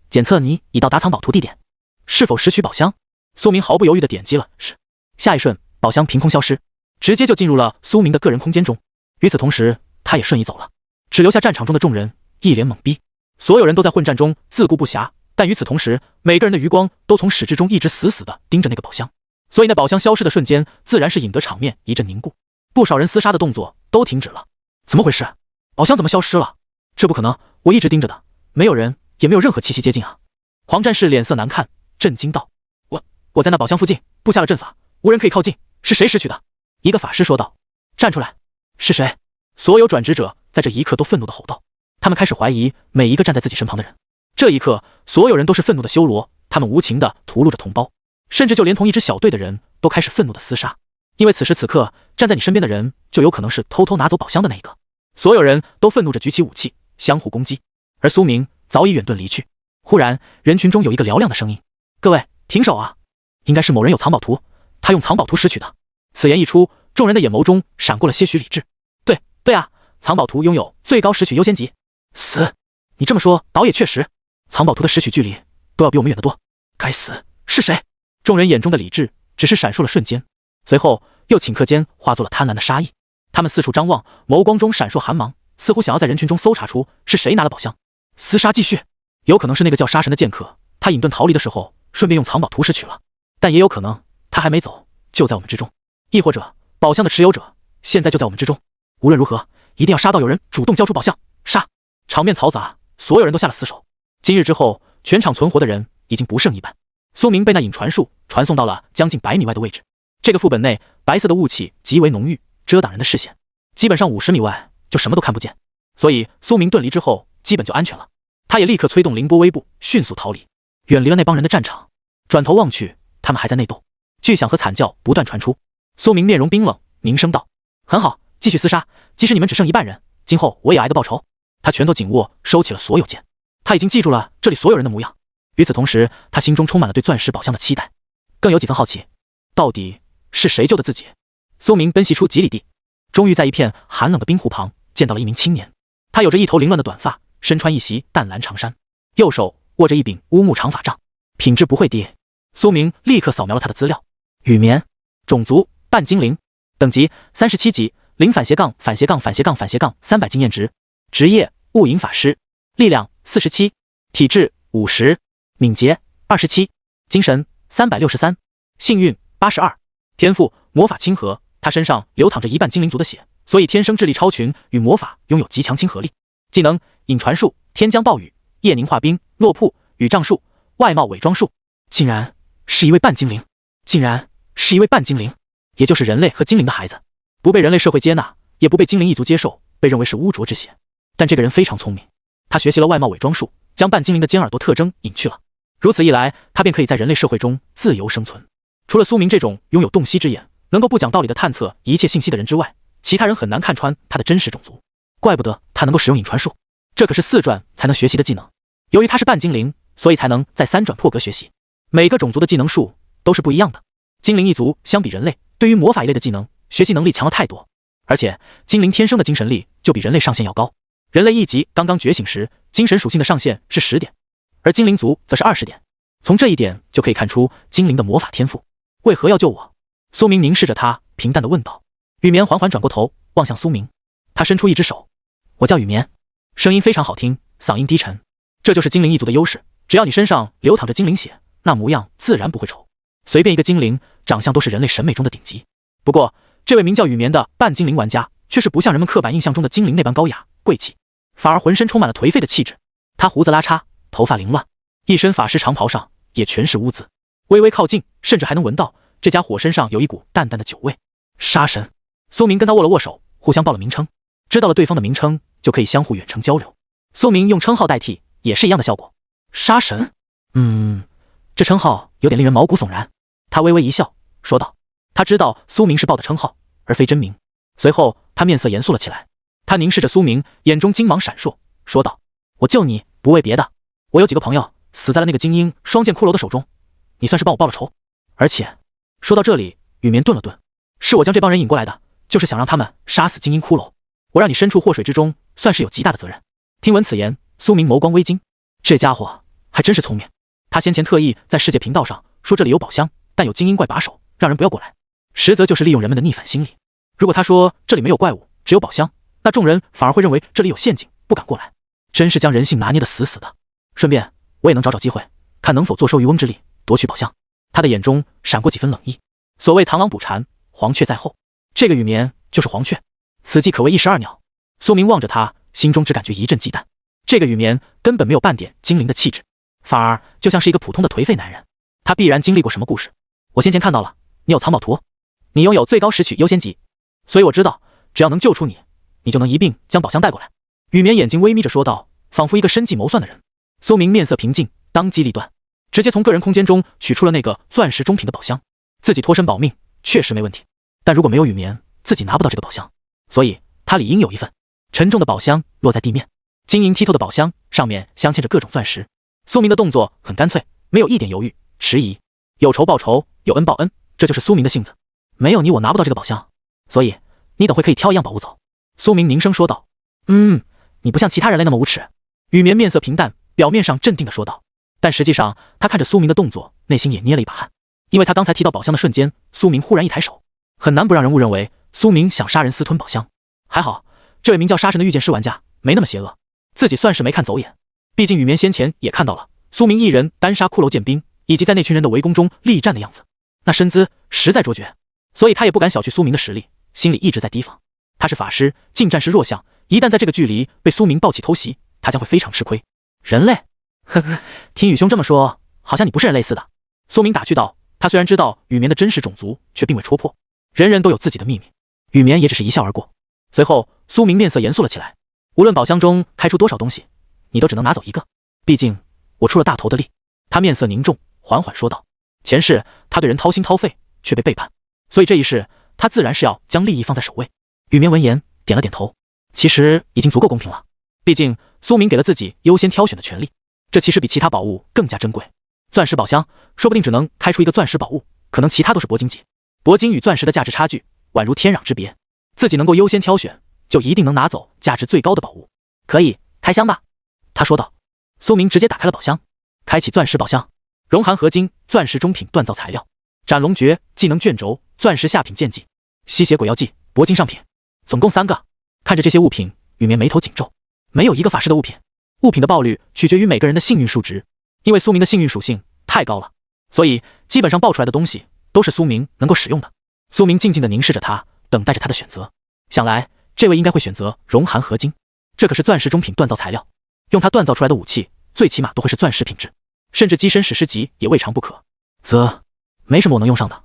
检测你已到达藏宝图地点，是否拾取宝箱？苏明毫不犹豫地点击了是。下一瞬，宝箱凭空消失，直接就进入了苏明的个人空间中。与此同时，他也瞬移走了，只留下战场中的众人一脸懵逼。所有人都在混战中自顾不暇，但与此同时，每个人的余光都从始至终一直死死地盯着那个宝箱，所以那宝箱消失的瞬间，自然是引得场面一阵凝固，不少人厮杀的动作都停止了。怎么回事？宝箱怎么消失了？这不可能，我一直盯着的，没有人，也没有任何气息接近啊！黄战士脸色难看，震惊道：“我在那宝箱附近布下了阵法，无人可以靠近，是谁拾取的？”一个法师说道：“站出来！是谁？”所有转职者在这一刻都愤怒地吼道，他们开始怀疑每一个站在自己身旁的人。这一刻，所有人都是愤怒的修罗，他们无情地屠戮着同胞，甚至就连同一支小队的人都开始愤怒地厮杀，因为此时此刻站在你身边的人就有可能是偷偷拿走宝箱的那一个。所有人都愤怒着举起武器，相互攻击，而苏明早已远遁离去。忽然，人群中有一个嘹亮的声音：“各位，停手啊！应该是某人有藏宝图，他用藏宝图拾取的。”此言一出，众人的眼眸中闪过了些许理智。对啊，藏宝图拥有最高拾取优先级。死！你这么说，倒也确实，藏宝图的拾取距离都要比我们远得多。该死，是谁？众人眼中的理智只是闪烁了瞬间，随后又顷刻间化作了贪婪的杀意。他们四处张望，眸光中闪烁寒芒，似乎想要在人群中搜查出是谁拿了宝箱。厮杀继续，有可能是那个叫杀神的剑客，他隐遁逃离的时候顺便用藏宝图拾取了，但也有可能他还没走，就在我们之中。亦或者宝箱的持有者现在就在我们之中。无论如何，一定要杀到有人主动交出宝箱。杀！场面嘈杂，所有人都下了死手。今日之后，全场存活的人已经不剩一半。苏明被那引传术传送到了将近100米外的位置。这个副本内白色的雾气极为浓郁，遮挡人的视线，基本上50米外就什么都看不见。所以苏明遁离之后，基本就安全了。他也立刻催动凌波微步，迅速逃离，远离了那帮人的战场。转头望去，他们还在内斗，巨响和惨叫不断传出。苏明面容冰冷，凝声道：“很好，继续厮杀，即使你们只剩一半人，今后我也挨个报仇。”他拳头紧握，收起了所有剑。他已经记住了这里所有人的模样。与此同时，他心中充满了对钻石宝箱的期待，更有几分好奇，到底是谁救的自己？苏明奔袭出几里地，终于在一片寒冷的冰湖旁见到了一名青年。他有着一头凌乱的短发，身穿一袭淡蓝长衫，右手握着一柄乌木长法杖，品质不会低。苏明立刻扫描了他的资料：雨眠，种族半精灵，等级37级，零反斜杠反斜杠反斜杠反斜杠300经验值，职业雾影法师，力量47，体质50，敏捷27，精神363，幸运82，天赋魔法亲和。他身上流淌着一半精灵族的血，所以天生智力超群，与魔法拥有极强亲和力。技能引传术、天将暴雨、夜凝化冰、落瀑、雨杖术、外貌伪装术。竟然是一位半精灵，也就是人类和精灵的孩子，不被人类社会接纳，也不被精灵一族接受，被认为是污浊之血。但这个人非常聪明，他学习了外貌伪装术，将半精灵的尖耳朵特征隐去了。如此一来，他便可以在人类社会中自由生存。除了苏明这种拥有洞悉之眼，能够不讲道理的探测一切信息的人之外，其他人很难看穿他的真实种族。怪不得他能够使用隐传术，这可是4转才能学习的技能。由于他是半精灵，所以才能在3转破格学习。每个种族的技能数都是不一样的。精灵一族相比人类，对于魔法一类的技能学习能力强了太多，而且精灵天生的精神力就比人类上限要高。人类一级刚刚觉醒时，精神属性的上限是10点，而精灵族则是20点。从这一点就可以看出精灵的魔法天赋。为何要救我？苏明凝视着他，平淡地问道。雨眠缓缓转过头，望向苏明，他伸出一只手：“我叫雨眠。”声音非常好听，嗓音低沉。这就是精灵一族的优势，只要你身上流淌着精灵血，那模样自然不会丑。随便一个精灵，长相都是人类审美中的顶级。不过，这位名叫雨眠的半精灵玩家，却是不像人们刻板印象中的精灵那般高雅贵气，反而浑身充满了颓废的气质。他胡子拉碴，头发凌乱，一身法师长袍上也全是污渍。微微靠近，甚至还能闻到这家伙身上有一股淡淡的酒味。杀神。苏明跟他握了握手，互相报了名称。知道了对方的名称，就可以相互远程交流。苏明用称号代替，也是一样的效果。杀神，这称号有点令人毛骨悚然。他微微一笑，说道：“他知道苏明是报的称号，而非真名。”随后，他面色严肃了起来。他凝视着苏明，眼中金芒闪烁，说道：“我救你不为别的，我有几个朋友死在了那个精英双剑骷髅的手中，你算是帮我报了仇。而且，说到这里，雨眠顿了顿，是我将这帮人引过来的，就是想让他们杀死精英骷髅。我让你身处祸水之中，算是有极大的责任。”听闻此言，苏明眸光微惊，这家伙还真是聪明。他先前特意在世界频道上说这里有宝箱，但有精英怪把守，让人不要过来，实则就是利用人们的逆反心理。如果他说这里没有怪物，只有宝箱，那众人反而会认为这里有陷阱，不敢过来。真是将人性拿捏得死死的。顺便，我也能找找机会，看能否坐收渔翁之利，夺取宝箱。他的眼中闪过几分冷意。所谓螳螂捕蝉，黄雀在后，这个雨眠就是黄雀，此计可谓一石二鸟。苏明望着他，心中只感觉一阵忌惮。这个雨眠根本没有半点精灵的气质，反而就像是一个普通的颓废男人。他必然经历过什么故事。我先前看到了，你有藏宝图，你拥有最高拾取优先级，所以我知道，只要能救出你，你就能一并将宝箱带过来。雨眠眼睛微眯着说道，仿佛一个深计谋算的人。苏明面色平静，当机立断，直接从个人空间中取出了那个钻石中品的宝箱。自己脱身保命确实没问题，但如果没有雨眠，自己拿不到这个宝箱，所以他理应有一份。沉重的宝箱落在地面，晶莹剔透的宝箱上面镶嵌着各种钻石。苏明的动作很干脆，没有一点犹豫迟疑。有仇报仇，有恩报恩，这就是苏明的性子。没有你我拿不到这个宝箱，所以你等会可以挑一样宝物走。苏明凝声说道。你不像其他人类那么无耻。雨眠面色平淡，表面上镇定地说道，但实际上他看着苏明的动作，内心也捏了一把汗。因为他刚才提到宝箱的瞬间，苏明忽然一抬手，很难不让人误认为苏明想杀人私吞宝箱。还好这位名叫杀神的御剑师玩家没那么邪恶，自己算是没看走眼。毕竟雨眠先前也看到了苏明一人单杀骷髅剑兵，以及在那群人的围攻中力战的样子，那身姿实在卓绝，所以他也不敢小觑苏明的实力，心里一直在提防。他是法师，近战是弱项，一旦在这个距离被苏明暴起偷袭，他将会非常吃亏。人类？呵呵，听雨兄这么说，好像你不是人类似的。苏明打趣道。他虽然知道雨眠的真实种族，却并未戳破。人人都有自己的秘密。雨眠也只是一笑而过。随后，苏明面色严肃了起来。无论宝箱中开出多少东西，你都只能拿走一个。毕竟我出了大头的力。他面色凝重，缓缓说道。前世他对人掏心掏肺，却被背叛，所以这一世他自然是要将利益放在首位。雨眠闻言点了点头。其实已经足够公平了。毕竟苏明给了自己优先挑选的权利，这其实比其他宝物更加珍贵。钻石宝箱说不定只能开出一个钻石宝物，可能其他都是铂金级。铂金与钻石的价值差距宛如天壤之别，自己能够优先挑选，就一定能拿走价值最高的宝物。可以开箱吧，他说道。苏明直接打开了宝箱，开启钻石宝箱。熔寒合金钻石中品锻造材料，斩龙诀技能卷轴钻石下品剑技，吸血鬼药剂铂金上品，总共3个。看着这些物品，雨眠眉头紧皱。没有一个法师的物品，物品的爆率取决于每个人的幸运数值。因为苏明的幸运属性太高了，所以基本上爆出来的东西都是苏明能够使用的。苏明静静地凝视着他，等待着他的选择。想来这位应该会选择熔寒合金，这可是钻石中品锻造材料，用它锻造出来的武器最起码都会是钻石品质，甚至跻身史诗级也未尝不可。则没什么我能用上的。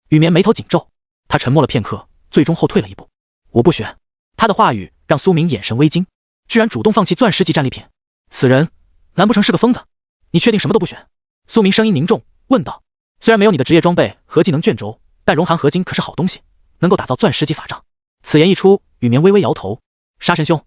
雨眠眉头紧皱，他沉默了片刻，最终后退了一步。我不选。他的话语让苏明眼神微惊，居然主动放弃钻石级战利品，此人难不成是个疯子？你确定什么都不选？苏明声音凝重问道。虽然没有你的职业装备和技能卷轴，但熔寒合金可是好东西，能够打造钻石级法杖。此言一出，雨眠微微摇头。杀神兄，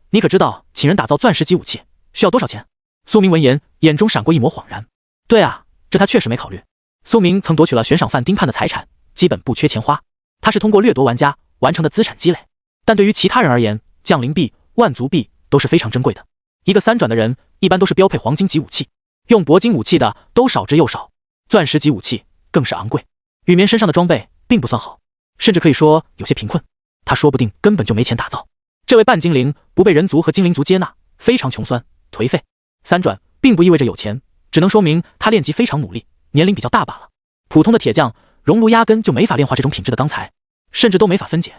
你可知道请人打造钻石级武器需要多少钱？苏明闻言，眼中闪过一抹恍然。对啊，这他确实没考虑。苏明曾夺取了悬赏犯丁盼的财产，基本不缺钱花。他是通过掠夺玩家完成的资产积累，但对于其他人而言，降临币、万族币都是非常珍贵的。一个3转的人一般都是标配黄金级武器，用铂金武器的都少之又少，钻石级武器更是昂贵。雨眠身上的装备并不算好，甚至可以说有些贫困，他说不定根本就没钱打造。这位半精灵不被人族和精灵族接纳，非常穷酸颓废。3转并不意味着有钱，只能说明他练级非常努力，年龄比较大罢了。普通的铁匠熔炉压根就没法炼化这种品质的钢材，甚至都没法分解。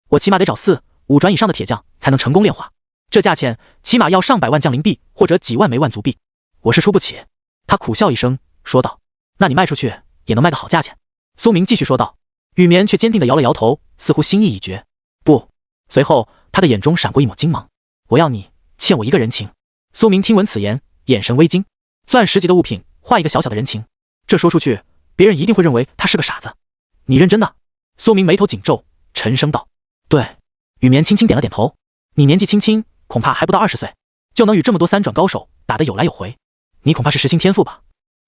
我起码得找4、5转以上的铁匠才能成功炼化，这价钱起码要上百万降灵币或者几万枚万族币，我是出不起。他苦笑一声说道：那你卖出去也能卖个好价钱。苏明继续说道。雨棉却坚定地摇了摇头，似乎心意已决。不。随后他的眼中闪过一抹金芒。我要你欠我一个人情。苏明听闻此言，眼神微惊。钻10级的物品换一个小小的人情，这说出去别人一定会认为他是个傻子。你认真的？苏明眉头紧皱，沉声道。对。雨棉轻轻点了点头。你年纪轻轻，恐怕还不到20岁，就能与这么多3转高手打得有来有回，你恐怕是实心天赋吧？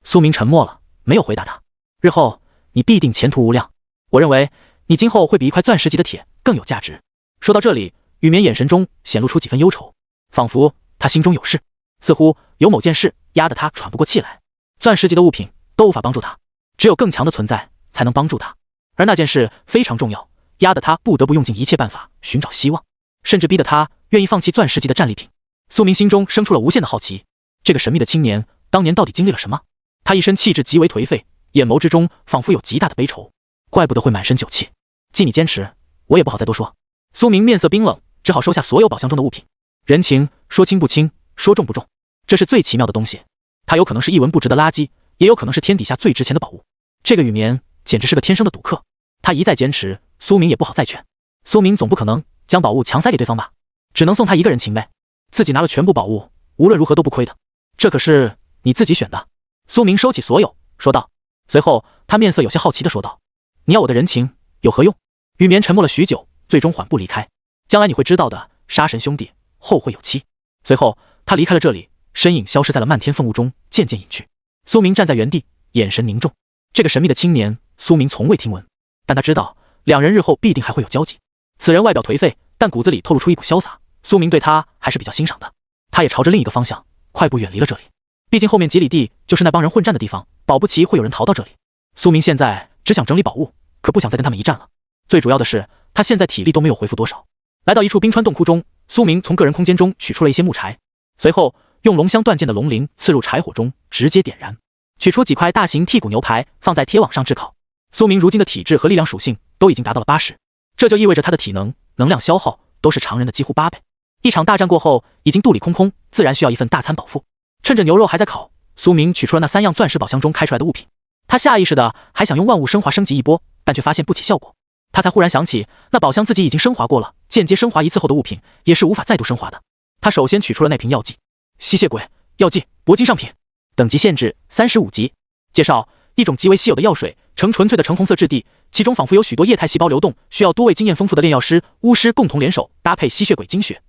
苏明沉默了，没有回答他。日后你必定前途无量，我认为你今后会比一块钻10级的铁更有价值。说到这里，雨棉眼神中显露出几分忧愁，仿佛他心中有事，似乎有某件事压得他喘不过气来。钻10级的物品都无法帮助他，只有更强的存在才能帮助他，而那件事非常重要，压得他不得不用尽一切办法寻找希望，甚至逼得他愿意放弃钻10级的战利品。苏明心中生出了无限的好奇，这个神秘的青年当年到底经历了什么？他一身气质极为颓废，眼眸之中仿佛有极大的悲愁，怪不得会满身酒气。既你坚持，我也不好再多说。苏明面色冰冷，只好收下所有宝箱中的物品。人情说轻不轻，说重不重，这是最奇妙的东西。它有可能是一文不值的垃圾，也有可能是天底下最值钱的宝物。这个雨棉简直是个天生的赌客，他一再坚持，苏明也不好再劝。苏明总不可能将宝物强塞给对方吧，只能送他一个人情呗。自己拿了全部宝物，无论如何都不亏的。这可是你自己选的。苏明收起所有，说道。随后他面色有些好奇地说道：你要我的人情有何用？雨棉沉默了许久，最终缓步离开。将来你会知道的，杀神兄弟后会有期。随后他离开了这里，身影消失在了漫天风雾中，渐渐隐去。苏明站在原地，眼神凝重。这个神秘的青年，苏明从未听闻，但他知道两人日后必定还会有交集。此人外表颓废，但骨子里透露出一股潇洒，苏明对他还是比较欣赏的。他也朝着另一个方向快步远离了这里，毕竟后面几里地就是那帮人混战的地方，保不齐会有人逃到这里。苏明现在只想整理宝物，可不想再跟他们一战了。最主要的是，他现在体力都没有恢复多少。来到一处冰川洞窟中，苏明从个人空间中取出了一些木柴，随后用龙香断剑的龙鳞刺入柴火中，直接点燃，取出几块大型剔骨牛排放在铁网上炙烤。苏明如今的体质和力量属性都已经达到了80，这就意味着他的体能、能量消耗都是常人的几乎8倍。一场大战过后，已经肚里空空，自然需要一份大餐饱腹。趁着牛肉还在烤，苏明取出了那3样钻石宝箱中开出来的物品。他下意识的还想用万物升华升级一波，但却发现不起效果。他才忽然想起，那宝箱自己已经升华过了，间接升华一次后的物品也是无法再度升华的。他首先取出了那瓶药剂，吸血鬼药剂，铂金上品，等级限制35级。介绍：一种极为稀有的药水，呈纯粹的橙红色质地，其中仿佛有许多液态细胞流动，需要多位经验丰富的炼药师、巫师共同联手，搭配吸血鬼精血、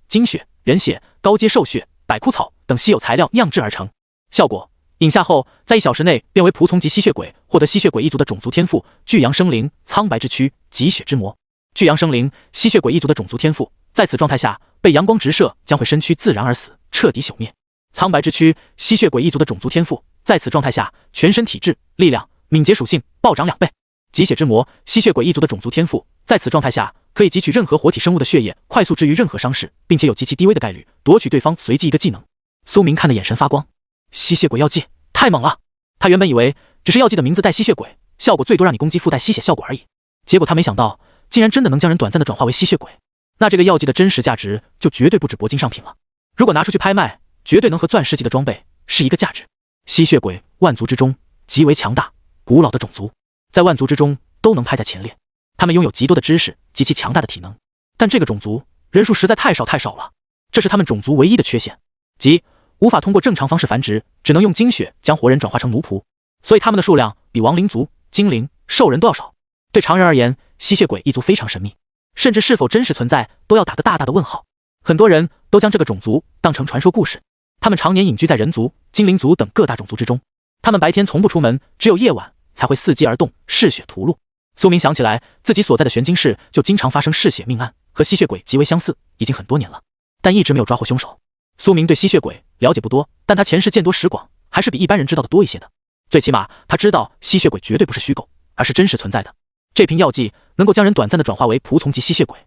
人血、高阶兽血、百枯草等稀有材料酿制而成。效果：饮下后，在1小时内变为仆从级吸血鬼，获得吸血鬼一族的种族天赋：巨阳生灵、苍白之躯、极血之魔。巨阳生灵，吸血鬼一族的种族天赋，在此状态下被阳光直射，将会身躯自燃而死，彻底朽灭。苍白之躯，吸血鬼一族的种族天赋，在此状态下全身体质、力量、敏捷属性暴涨2倍。极血之魔，吸血鬼一族的种族天赋，在此状态下可以汲取任何活体生物的血液，快速治愈任何伤势，并且有极其低微的概率夺取对方随机一个技能。苏明看得眼神发光，吸血鬼药剂太猛了！他原本以为只是药剂的名字带吸血鬼，效果最多让你攻击附带吸血效果而已，结果他没想到竟然真的能将人短暂的转化为吸血鬼。那这个药剂的真实价值就绝对不止铂金上品了，如果拿出去拍卖，绝对能和钻10级的装备是一个价值。吸血鬼万族之中极为强大、古老的种族，在万族之中都能排在前列。他们拥有极多的知识及其强大的体能，但这个种族人数实在太少了，这是他们种族唯一的缺陷，即无法通过正常方式繁殖，只能用精血将活人转化成奴仆，所以他们的数量比亡灵族、精灵、兽人都要少。对常人而言，吸血鬼一族非常神秘，甚至是否真实存在都要打个大大的问号。很多人都将这个种族当成传说故事，他们常年隐居在人族、精灵族等各大种族之中，他们白天从不出门，只有夜晚才会伺机而动，嗜血屠戮。苏明想起来，自己所在的玄晶市就经常发生嗜血命案，和吸血鬼极为相似，已经很多年了，但一直没有抓获凶手。苏明对吸血鬼了解不多，但他前世见多识广，还是比一般人知道的多一些的。最起码他知道吸血鬼绝对不是虚构，而是真实存在的。这瓶药剂能够将人短暂的转化为仆从级吸血鬼，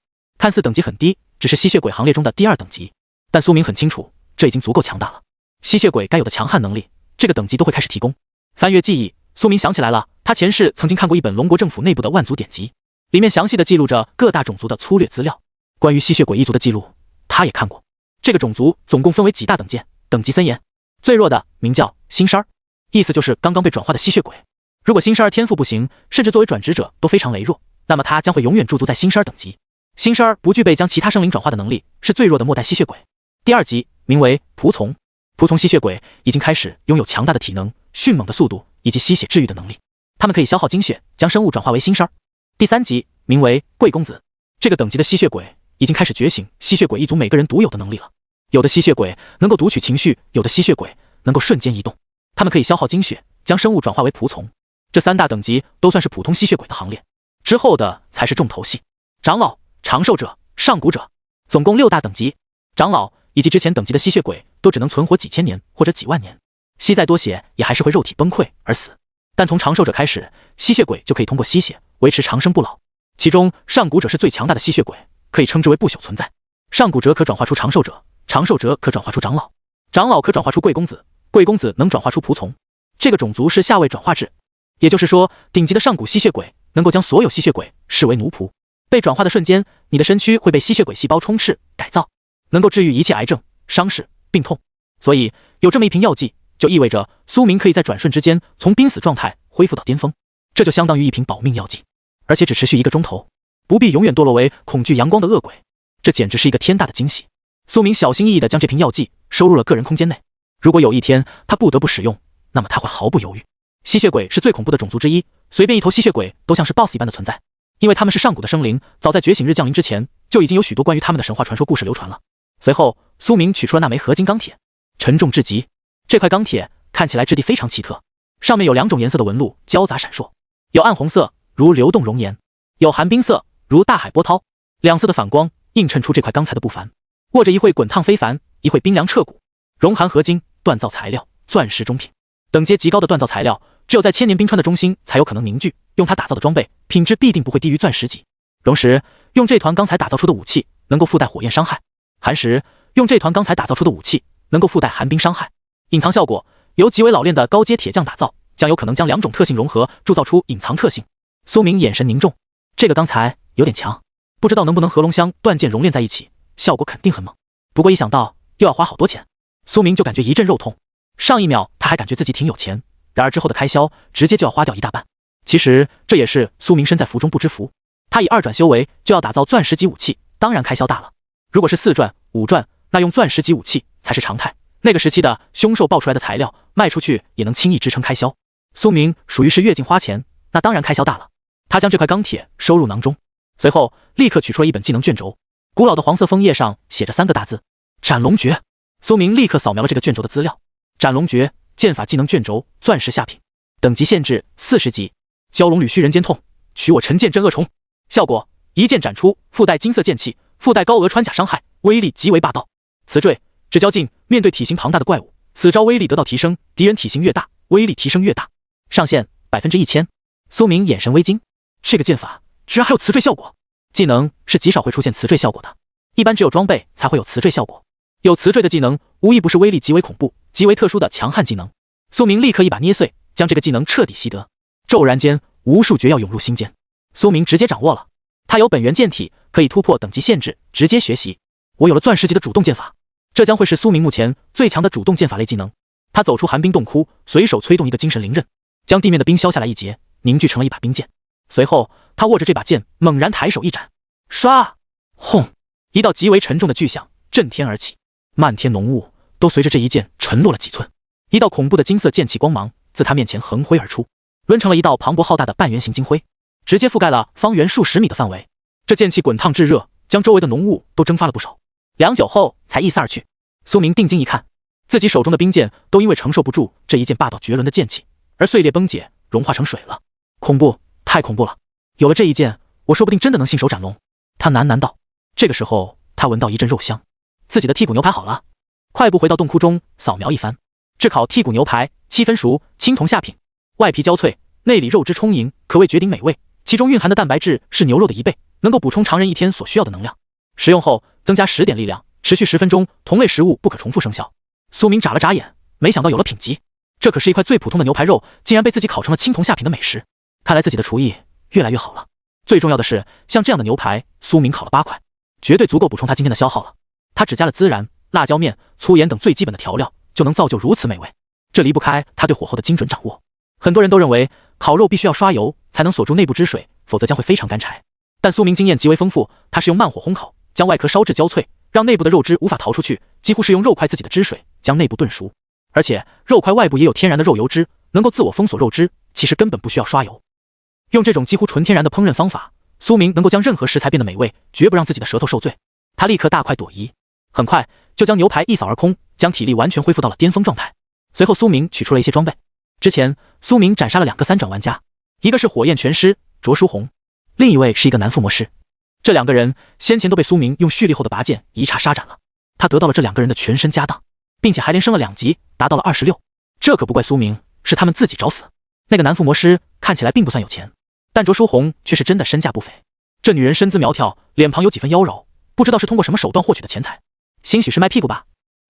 看似等级很低，只是吸血鬼行列中的第2等级，但苏明很清楚，这已经足够强大了。吸血鬼该有的强悍能力，这个等级都会开始提供。翻阅记忆，苏明想起来了，他前世曾经看过一本龙国政府内部的万族典籍，里面详细的记录着各大种族的粗略资料。关于吸血鬼一族的记录，他也看过。这个种族总共分为几大等级，等级森严。最弱的名叫新山，意思就是刚刚被转化的吸血鬼。如果新山天赋不行，甚至作为转职者都非常羸弱，那么他将会永远驻足在新山等级。新山不具备将其他生灵转化的能力，是最弱的末代吸血鬼。第2级名为仆从，仆从吸血鬼已经开始拥有强大的体能、迅猛的速度以及吸血治愈的能力，他们可以消耗精血，将生物转化为新山。第3级名为贵公子，这个等级的吸血鬼已经开始觉醒吸血鬼一族每个人独有的能力了。有的吸血鬼能够读取情绪，有的吸血鬼能够瞬间移动，他们可以消耗精血，将生物转化为仆从。这3大等级都算是普通吸血鬼的行列，之后的才是重头戏。长老、长寿者、上古者，总共6大等级。长老以及之前等级的吸血鬼都只能存活几千年或者几万年，吸再多血也还是会肉体崩溃而死。但从长寿者开始，吸血鬼就可以通过吸血维持长生不老。其中上古者是最强大的吸血鬼，可以称之为不朽存在。上古者可转化出长寿者，长寿者可转化出长老，长老可转化出贵公子，贵公子能转化出仆从。这个种族是下位转化制，也就是说，顶级的上古吸血鬼能够将所有吸血鬼视为奴仆。被转化的瞬间，你的身躯会被吸血鬼细胞充斥改造，能够治愈一切癌症、伤势、病痛。所以有这么一瓶药剂，就意味着苏明可以在转瞬之间从濒死状态恢复到巅峰，这就相当于一瓶保命药剂，而且只持续1个钟头，不必永远堕落为恐惧阳光的恶鬼。这简直是一个天大的惊喜。苏明小心翼翼地将这瓶药剂收入了个人空间内。如果有一天他不得不使用，那么他会毫不犹豫。吸血鬼是最恐怖的种族之一，随便一头吸血鬼都像是 BOSS 一般的存在，因为他们是上古的生灵，早在觉醒日降临之前，就已经有许多关于他们的神话传说故事流传了。随后，苏明取出了那枚合金钢铁，沉重至极。这块钢铁看起来质地非常奇特，上面有2种颜色的纹路交杂闪烁，有暗红色如流动熔岩，有寒冰色如大海波涛，两色的反光映衬出这块钢材的不凡。握着一会滚烫非凡，一会冰凉彻骨，熔含合金锻造材料，钻石中品，等阶极高的锻造材料，只有在千年冰川的中心才有可能凝聚，用它打造的装备品质必定不会低于钻石级。熔石用这团钢材打造出的武器能够附带火焰伤害，寒石用这团钢材打造出的武器能够附带寒冰伤害。隐藏效果由极为老练的高阶铁匠打造，将有可能将2种特性融合，铸造出隐藏特性。苏明眼神凝重，这个钢材有点强，不知道能不能和龙香断剑熔炼在一起，效果肯定很猛。不过一想到又要花好多钱，苏明就感觉一阵肉痛。上一秒他还感觉自己挺有钱，然而之后的开销直接就要花掉一大半。其实这也是苏明身在福中不知福，他以2转修为就要打造钻石级武器，当然开销大了。如果是4转、5转，那用钻石级武器才是常态。那个时期的凶兽爆出来的材料卖出去也能轻易支撑开销。苏明属于是越境花钱，那当然开销大了。他将这块钢铁收入囊中，随后立刻取出了一本技能卷轴，古老的黄色枫叶上写着3个大字：斩龙诀。苏明立刻扫描了这个卷轴的资料，斩龙诀剑法技能卷轴，钻石下品，等级限制40级，蛟龙履须人间痛，取我陈剑镇恶虫。效果一剑斩出，附带金色剑气，附带高额穿甲伤害，威力极为霸道。雌坠至交近，面对体型庞大的怪物，此招威力得到提升，敌人体型越大，威力提升越大，上限1000%。苏明眼神微惊，这个剑法居然还有雌坠效果。技能是极少会出现雌坠效果的，一般只有装备才会有雌坠效果。有雌坠的技能无疑不是威力极为恐怖、极为特殊的强悍技能。苏明立刻一把捏碎，将这个技能彻底习得。骤然间，无数诀要涌入心间，苏明直接掌握了。他有本源剑体，可以突破等级限制，直接学习。我有了钻石级的主动剑法，这将会是苏明目前最强的主动剑法类技能。他走出寒冰洞窟，随手催动一个精神灵刃，将地面的冰削下来一截，凝聚成了一把冰剑。随后他握着这把剑，猛然抬手一斩，唰，轰！一道极为沉重的巨响震天而起，漫天浓雾都随着这一剑沉落了几寸。一道恐怖的金色剑气光芒自他面前横挥而出，抡成了一道磅礴浩大的半圆形金辉，直接覆盖了方圆数十米的范围。这剑气滚烫炙热，将周围的浓雾都蒸发了不少。良久后才一散而去。苏明定睛一看，自己手中的冰剑都因为承受不住这一剑霸道绝伦的剑气而碎裂崩解，融化成水了。恐怖，太恐怖了！有了这一剑，我说不定真的能信手斩龙。他喃喃道。这个时候他闻到一阵肉香，自己的剔骨牛排好了。快步回到洞窟中扫描一番，炙烤剔骨牛排7分熟，青铜下品，外皮焦脆，内里肉汁充盈，可谓绝顶美味。其中蕴含的蛋白质是牛肉的1倍，能够补充常人1天所需要的能量。食用后增加10点力量，持续10分钟，同类食物不可重复生效。苏明眨了眨眼，没想到有了品级，这可是一块最普通的牛排肉，竟然被自己烤成了青铜下品的美食。看来自己的厨艺越来越好了。最重要的是，像这样的牛排，苏明烤了8块，绝对足够补充他今天的消耗了。他只加了孜然、辣椒面、粗盐等最基本的调料，就能造就如此美味。这离不开他对火候的精准掌握。很多人都认为烤肉必须要刷油才能锁住内部汁水，否则将会非常干柴。但苏明经验极为丰富，他是用慢火烘烤，将外壳烧至焦脆，让内部的肉汁无法逃出去，几乎是用肉块自己的汁水将内部炖熟。而且肉块外部也有天然的肉油脂，能够自我封锁肉汁，其实根本不需要刷油。用这种几乎纯天然的烹饪方法，苏明能够将任何食材变得美味，绝不让自己的舌头受罪。他立刻大快朵颐，很快就将牛排一扫而空，将体力完全恢复到了巅峰状态。随后苏明取出了一些装备。之前苏明斩杀了2个3转玩家，一个是火焰拳师卓书红，另一位是一个男附魔师。这2个人先前都被苏明用蓄力后的拔剑一叉杀斩了，他得到了这2个人的全身家当，并且还连升了2级，达到了26。这可不怪苏明，是他们自己找死。那个男附魔师看起来并不算有钱，但卓书红却是真的身价不菲。这女人身姿苗条，脸庞有几分妖娆，不知道是通过什么手段获取的钱财，兴许是卖屁股吧。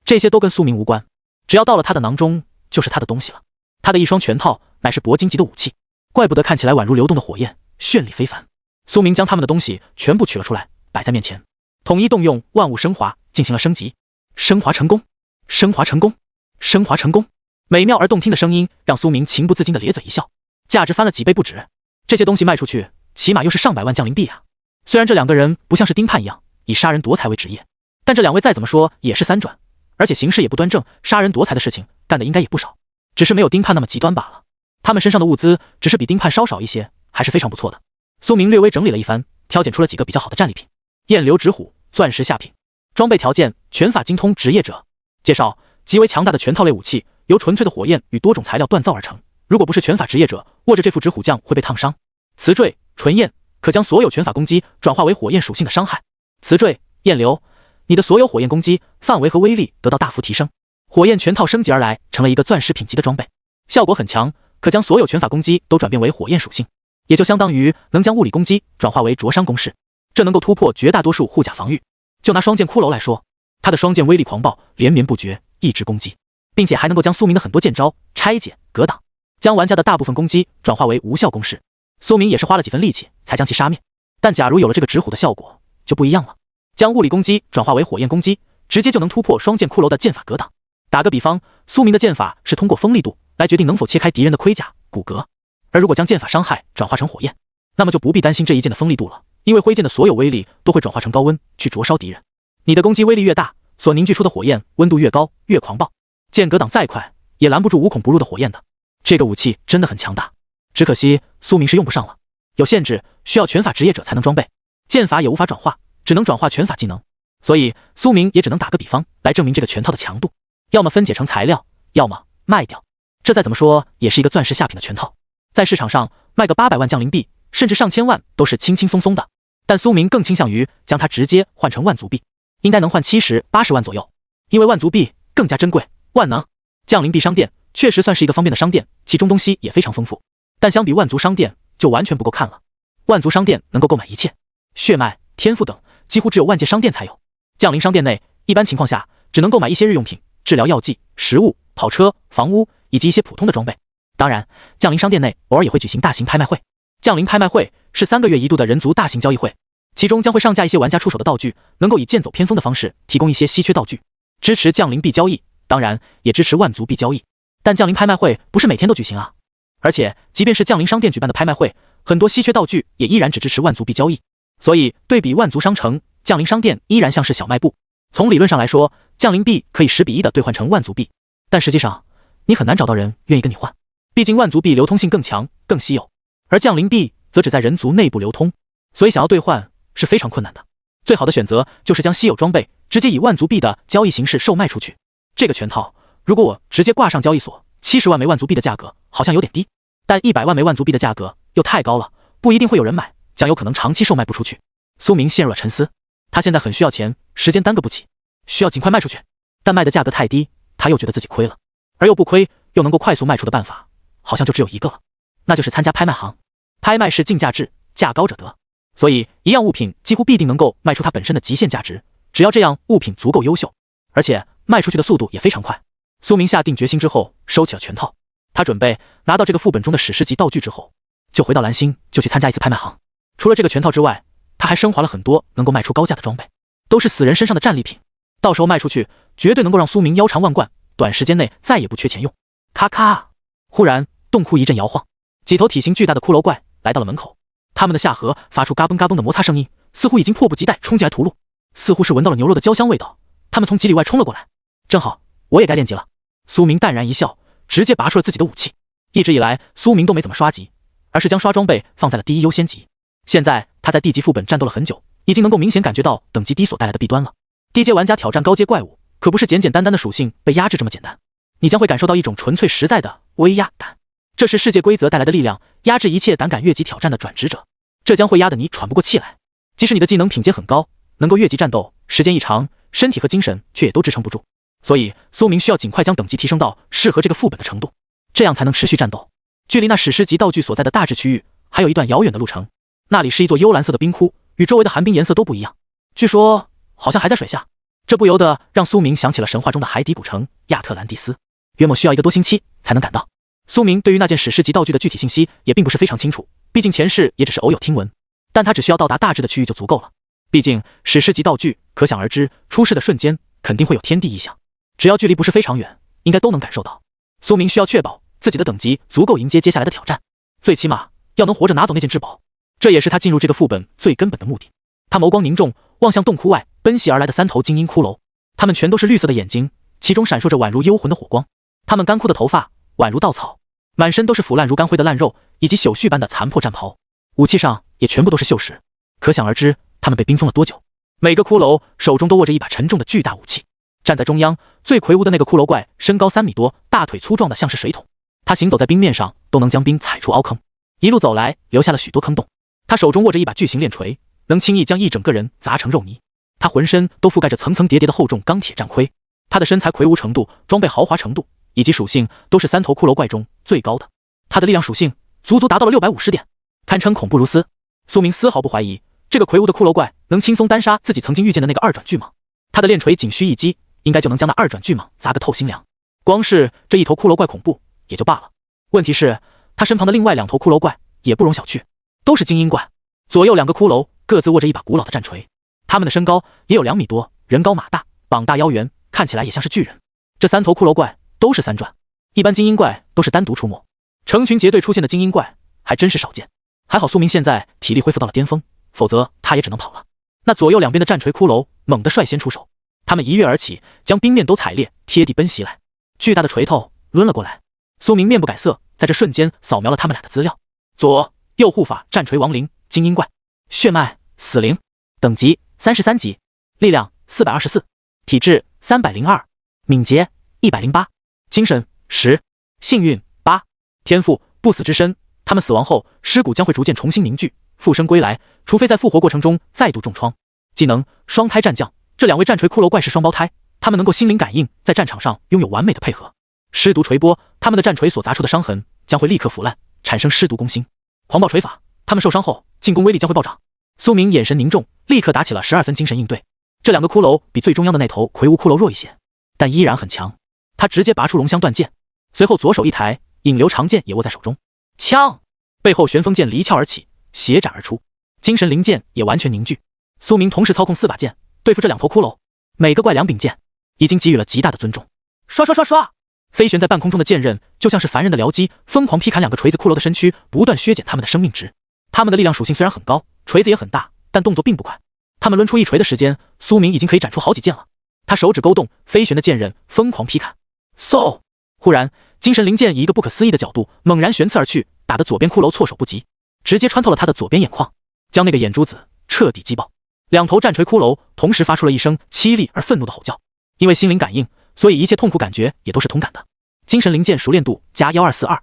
这些都跟苏明无关，只要到了他的囊中，就是他的东西了。他的一双拳套乃是铂金级的武器，怪不得看起来宛如流动的火焰，绚丽非凡。苏明将他们的东西全部取了出来，摆在面前，统一动用万物升华进行了升级。升华成功，升华成功，升华成功！美妙而动听的声音让苏明情不自禁地咧嘴一笑，价值翻了几倍不止。这些东西卖出去，起码又是上百万降临币啊！虽然这2个人不像是丁盼一样以杀人夺财为职业，但这2位再怎么说也是3转，而且行事也不端正，杀人夺财的事情干的应该也不少，只是没有丁盼那么极端罢了。他们身上的物资只是比丁盼稍少一些，还是非常不错的。苏明略微整理了一番，挑拣出了几个比较好的战利品。焰流纸虎，钻石下品。装备条件：拳法精通职业者。介绍：极为强大的拳套类武器，由纯粹的火焰与多种材料锻造而成。如果不是拳法职业者，握着这副纸虎将会被烫伤。磁坠，纯焰，可将所有拳法攻击转化为火焰属性的伤害。磁坠，焰流，你的所有火焰攻击范围和威力得到大幅提升。火焰拳套升级而来，成了一个钻石品级的装备，效果很强，可将所有拳法攻击都转变为火焰属性，也就相当于能将物理攻击转化为灼伤攻势，这能够突破绝大多数护甲防御。就拿双剑骷髅来说，他的双剑威力狂暴，连绵不绝，一直攻击，并且还能够将苏明的很多剑招拆解格挡，将玩家的大部分攻击转化为无效攻势。苏明也是花了几分力气才将其杀灭，但假如有了这个纸虎的效果就不一样了，将物理攻击转化为火焰攻击，直接就能突破双剑骷髅的剑法格挡。打个比方，苏明的剑法是通过锋利度来决定能否切开敌人的盔甲骨骼，而如果将剑法伤害转化成火焰，那么就不必担心这一剑的锋利度了，因为挥剑的所有威力都会转化成高温去灼烧敌人。你的攻击威力越大，所凝聚出的火焰温度越高越狂暴，剑格挡再快也拦不住无孔不入的火焰的。这个武器真的很强大，只可惜苏明是用不上了，有限制，需要拳法职业者才能装备，剑法也无法转化，只能转化拳法技能，所以苏明也只能打个比方来证明这个拳套的强度，要么分解成材料，要么卖掉。这再怎么说也是一个钻石下品的拳套，在市场上卖个800万降临币甚至上千万都是轻轻松松的，但苏明更倾向于将它直接换成万族币，应该能换70、80万左右，因为万族币更加珍贵。万能降临币商店确实算是一个方便的商店，其中东西也非常丰富，但相比万族商店就完全不够看了。万族商店能够购买一切，血脉、天赋等几乎只有万界商店才有。降临商店内一般情况下只能购买一些日用品、治疗药剂、食物、跑车、房屋以及一些普通的装备。当然，降临商店内偶尔也会举行大型拍卖会。降临拍卖会是3个月一度的人族大型交易会，其中将会上架一些玩家出手的道具，能够以剑走偏锋的方式提供一些稀缺道具，支持降临币交易，当然也支持万族币交易。但降临拍卖会不是每天都举行啊，而且即便是降临商店举办的拍卖会，很多稀缺道具也依然只支持万族币交易，所以对比万族商城，降临商店依然像是小卖部。从理论上来说，降临币可以10比1的兑换成万族币，但实际上你很难找到人愿意跟你换，毕竟万族币流通性更强更稀有，而降临币则只在人族内部流通，所以想要兑换是非常困难的。最好的选择就是将稀有装备直接以万族币的交易形式售卖出去。这个拳套如果我直接挂上交易所，70万枚万族币的价格好像有点低，但100万枚万族币的价格又太高了，不一定会有人买，将有可能长期售卖不出去。苏明陷入了沉思，他现在很需要钱，时间耽搁不起，需要尽快卖出去，但卖的价格太低，他又觉得自己亏了，而又不亏又能够快速卖出的办法好像就只有一个了，那就是参加拍卖行。拍卖是竞价制，价高者得，所以一样物品几乎必定能够卖出它本身的极限价值，只要这样物品足够优秀，而且卖出去的速度也非常快。苏明下定决心之后，收起了拳套。他准备拿到这个副本中的史诗级道具之后，就回到蓝星，就去参加一次拍卖行。除了这个拳套之外，他还升华了很多能够卖出高价的装备，都是死人身上的战利品。到时候卖出去，绝对能够让苏明腰缠万贯，短时间内再也不缺钱用。咔咔！忽然，洞窟一阵摇晃，几头体型巨大的骷髅怪来到了门口，他们的下颌发出嘎嘣嘎嘣的摩擦声音，似乎已经迫不及待冲进来屠戮，似乎是闻到了牛肉的焦香味道。他们从几里外冲了过来，正好，我也该练级了。苏明淡然一笑，直接拔出了自己的武器。一直以来，苏明都没怎么刷级，而是将刷装备放在了第一优先级。现在他在地级副本战斗了很久，已经能够明显感觉到等级低所带来的弊端了。低阶玩家挑战高阶怪物，可不是简简单单的属性被压制这么简单，你将会感受到一种纯粹实在的威压感。这是世界规则带来的力量，压制一切胆敢越级挑战的转职者，这将会压得你喘不过气来。即使你的技能品阶很高，能够越级战斗，时间一长，身体和精神却也都支撑不住。所以苏明需要尽快将等级提升到适合这个副本的程度，这样才能持续战斗。距离那史诗级道具所在的大致区域还有一段遥远的路程，那里是一座幽蓝色的冰窟，与周围的寒冰颜色都不一样，据说好像还在水下。这不由得让苏明想起了神话中的海底古城亚特兰蒂斯，约莫需要1个多星期才能赶到。苏明对于那件史诗级道具的具体信息也并不是非常清楚，毕竟前世也只是偶有听闻，但他只需要到达大致的区域就足够了。毕竟史诗级道具可想而知，出世的瞬间肯定会有天地异象，只要距离不是非常远，应该都能感受到。苏明需要确保自己的等级足够迎接接下来的挑战，最起码要能活着拿走那件至宝，这也是他进入这个副本最根本的目的。他眸光凝重，望向洞窟外奔袭而来的3头精英骷髅，他们全都是绿色的眼睛，其中闪烁着宛如幽魂的火光。他们干枯的头发宛如稻草，满身都是腐烂如干灰的烂肉，以及朽絮般的残破战袍，武器上也全部都是锈蚀，可想而知他们被冰封了多久。每个骷髅手中都握着一把沉重的巨大武器。站在中央最魁梧的那个骷髅怪身高3米多，大腿粗壮的像是水桶，他行走在冰面上都能将冰踩出凹坑，一路走来留下了许多坑洞。他手中握着一把巨型链锤，能轻易将一整个人砸成肉泥。他浑身都覆盖着层层叠叠的厚重钢铁战盔，他的身材魁梧程度、装备豪华程度以及属性都是3头骷髅怪中最高的。他的力量属性足足达到了650点，堪称恐怖如斯。苏明丝毫不怀疑这个魁梧的骷髅怪能轻松单杀自己曾经遇见的那个2转巨蟒，他的链锤仅需一击，应该就能将那2转巨蟒砸个透心凉。光是这一头骷髅怪恐怖也就罢了，问题是他身旁的另外2头骷髅怪也不容小觑，都是精英怪。左右2个骷髅各自握着一把古老的战锤，他们的身高也有2米多，人高马大，膀大腰圆，看起来也像是巨人。这3头骷髅怪都是3转，一般精英怪都是单独出没，成群结队出现的精英怪还真是少见。还好苏明现在体力恢复到了巅峰，否则他也只能跑了。那左右两边的战锤骷髅猛地率先出手，他们一跃而起，将冰面都踩裂，贴地奔袭来。巨大的锤头抡了过来，苏明面不改色，在这瞬间扫描了他们俩的资料。左右护法战锤亡灵精英怪，血脉死灵，等级33级，力量424，体质302，敏捷108，精神10，幸运8，天赋不死之身。他们死亡后，尸骨将会逐渐重新凝聚，复生归来，除非在复活过程中再度重创。技能双胎战将，这2位战锤骷髅怪是双胞胎，他们能够心灵感应，在战场上拥有完美的配合。尸毒锤波，他们的战锤所砸出的伤痕将会立刻腐烂，产生尸毒攻心。狂暴锤法，他们受伤后进攻威力将会暴涨。苏明眼神凝重，立刻打起了12分精神应对。这2个骷髅比最中央的那头魁梧骷髅弱一些，但依然很强。他直接拔出龙香断剑，随后左手一抬，引流长剑也握在手中。枪！背后旋风剑离鞘而起，斜斩而出，精神灵剑也完全凝聚。苏明同时操控4把剑，对付这2头骷髅，每个怪2柄剑，已经给予了极大的尊重。刷刷刷刷！飞旋在半空中的剑刃就像是凡人的燎机，疯狂劈砍2个锤子骷髅的身躯，不断削减他们的生命值。他们的力量属性虽然很高，锤子也很大，但动作并不快。他们抡出一锤的时间，苏明已经可以斩出好几剑了。他手指勾动，飞旋的剑刃疯狂劈砍。嗖！忽然，精神灵剑以一个不可思议的角度猛然旋刺而去，打得左边骷髅措手不及，直接穿透了他的左边眼眶，将那个眼珠子彻底击爆。2头战锤骷髅同时发出了一声凄厉而愤怒的吼叫，因为心灵感应，所以一切痛苦感觉也都是同感的。精神灵剑熟练度加1242，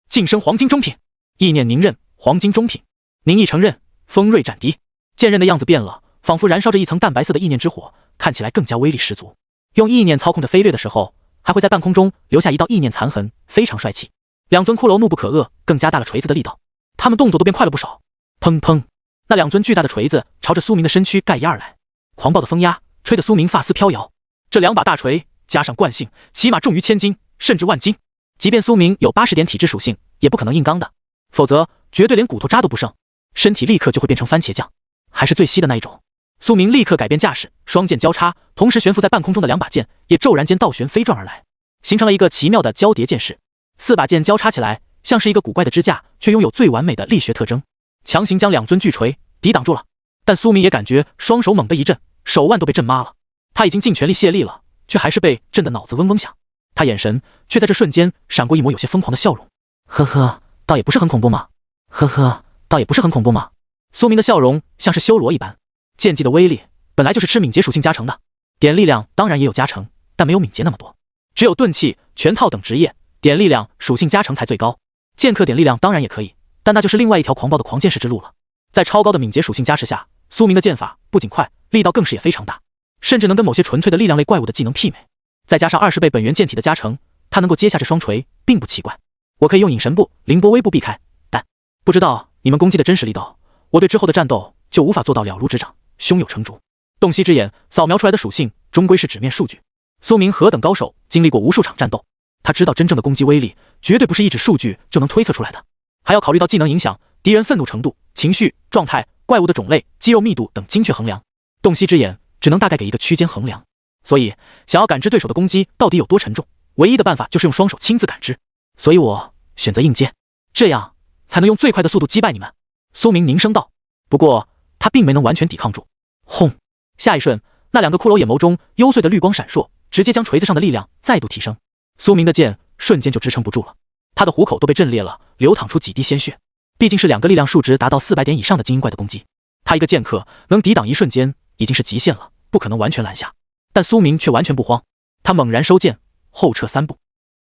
晋升黄金中品，意念凝刃黄金中品，凝意成刃锋锐斩敌。剑刃的样子变了，仿佛燃烧着一层淡白色的意念之火，看起来更加威力十足。用意念操控着飞掠的时候，还会在半空中留下一道意念残痕，非常帅气。2尊骷髅怒不可遏，更加大了锤子的力道，他们动作都变快了不少。砰砰！那2尊巨大的锤子朝着苏明的身躯盖一而来，狂暴的风压吹得苏明发丝飘摇。这2把大锤加上惯性，起码重于1000斤，甚至万斤。即便苏明有80点体质属性，也不可能硬刚的，否则绝对连骨头渣都不剩，身体立刻就会变成番茄酱，还是最稀的那一种。苏明立刻改变架势，双剑交叉，同时悬浮在半空中的2把剑也骤然间倒旋飞撞而来，形成了一个奇妙的交叠剑势。4把剑交叉起来，像是一个古怪的支架，却拥有最完美的力学特征，强行将2尊巨锤抵挡住了。但苏明也感觉双手猛地一震，手腕都被震麻了。他已经尽全力卸力了，却还是被震得脑子嗡嗡响。他眼神却在这瞬间闪过一抹有些疯狂的笑容。呵呵，倒也不是很恐怖嘛。呵呵，倒也不是很恐怖嘛。苏明的笑容像是修罗一般。剑技的威力本来就是吃敏捷属性加成的，点力量当然也有加成，但没有敏捷那么多。只有钝器、拳套等职业点力量属性加成才最高。剑客点力量当然也可以，但那就是另外一条狂暴的狂剑士之路了。在超高的敏捷属性加持下，苏明的剑法不仅快，力道更是也非常大，甚至能跟某些纯粹的力量类怪物的技能媲美。再加上20倍本源剑体的加成，他能够接下这双锤并不奇怪。我可以用隐神步、凌波微步避开，但不知道你们攻击的真实力道，我对之后的战斗就无法做到了如指掌，胸有成竹。洞悉之眼扫描出来的属性终归是纸面数据。苏明何等高手，经历过无数场战斗，他知道真正的攻击威力绝对不是一纸数据就能推测出来的，还要考虑到技能影响、敌人愤怒程度、情绪状态、怪物的种类、肌肉密度等精确衡量。洞悉之眼只能大概给一个区间衡量，所以想要感知对手的攻击到底有多沉重，唯一的办法就是用双手亲自感知。所以我选择硬接，这样才能用最快的速度击败你们。苏明凝声道。不过他并没能完全抵抗住。轰！下一瞬，那2个骷髅眼眸中幽邃的绿光闪烁，直接将锤子上的力量再度提升。苏明的剑瞬间就支撑不住了，他的虎口都被震裂了，流淌出几滴鲜血。毕竟是2个力量数值达到400点以上的精英怪的攻击，他一个剑客能抵挡一瞬间已经是极限了，不可能完全拦下。但苏明却完全不慌，他猛然收剑，后撤3步，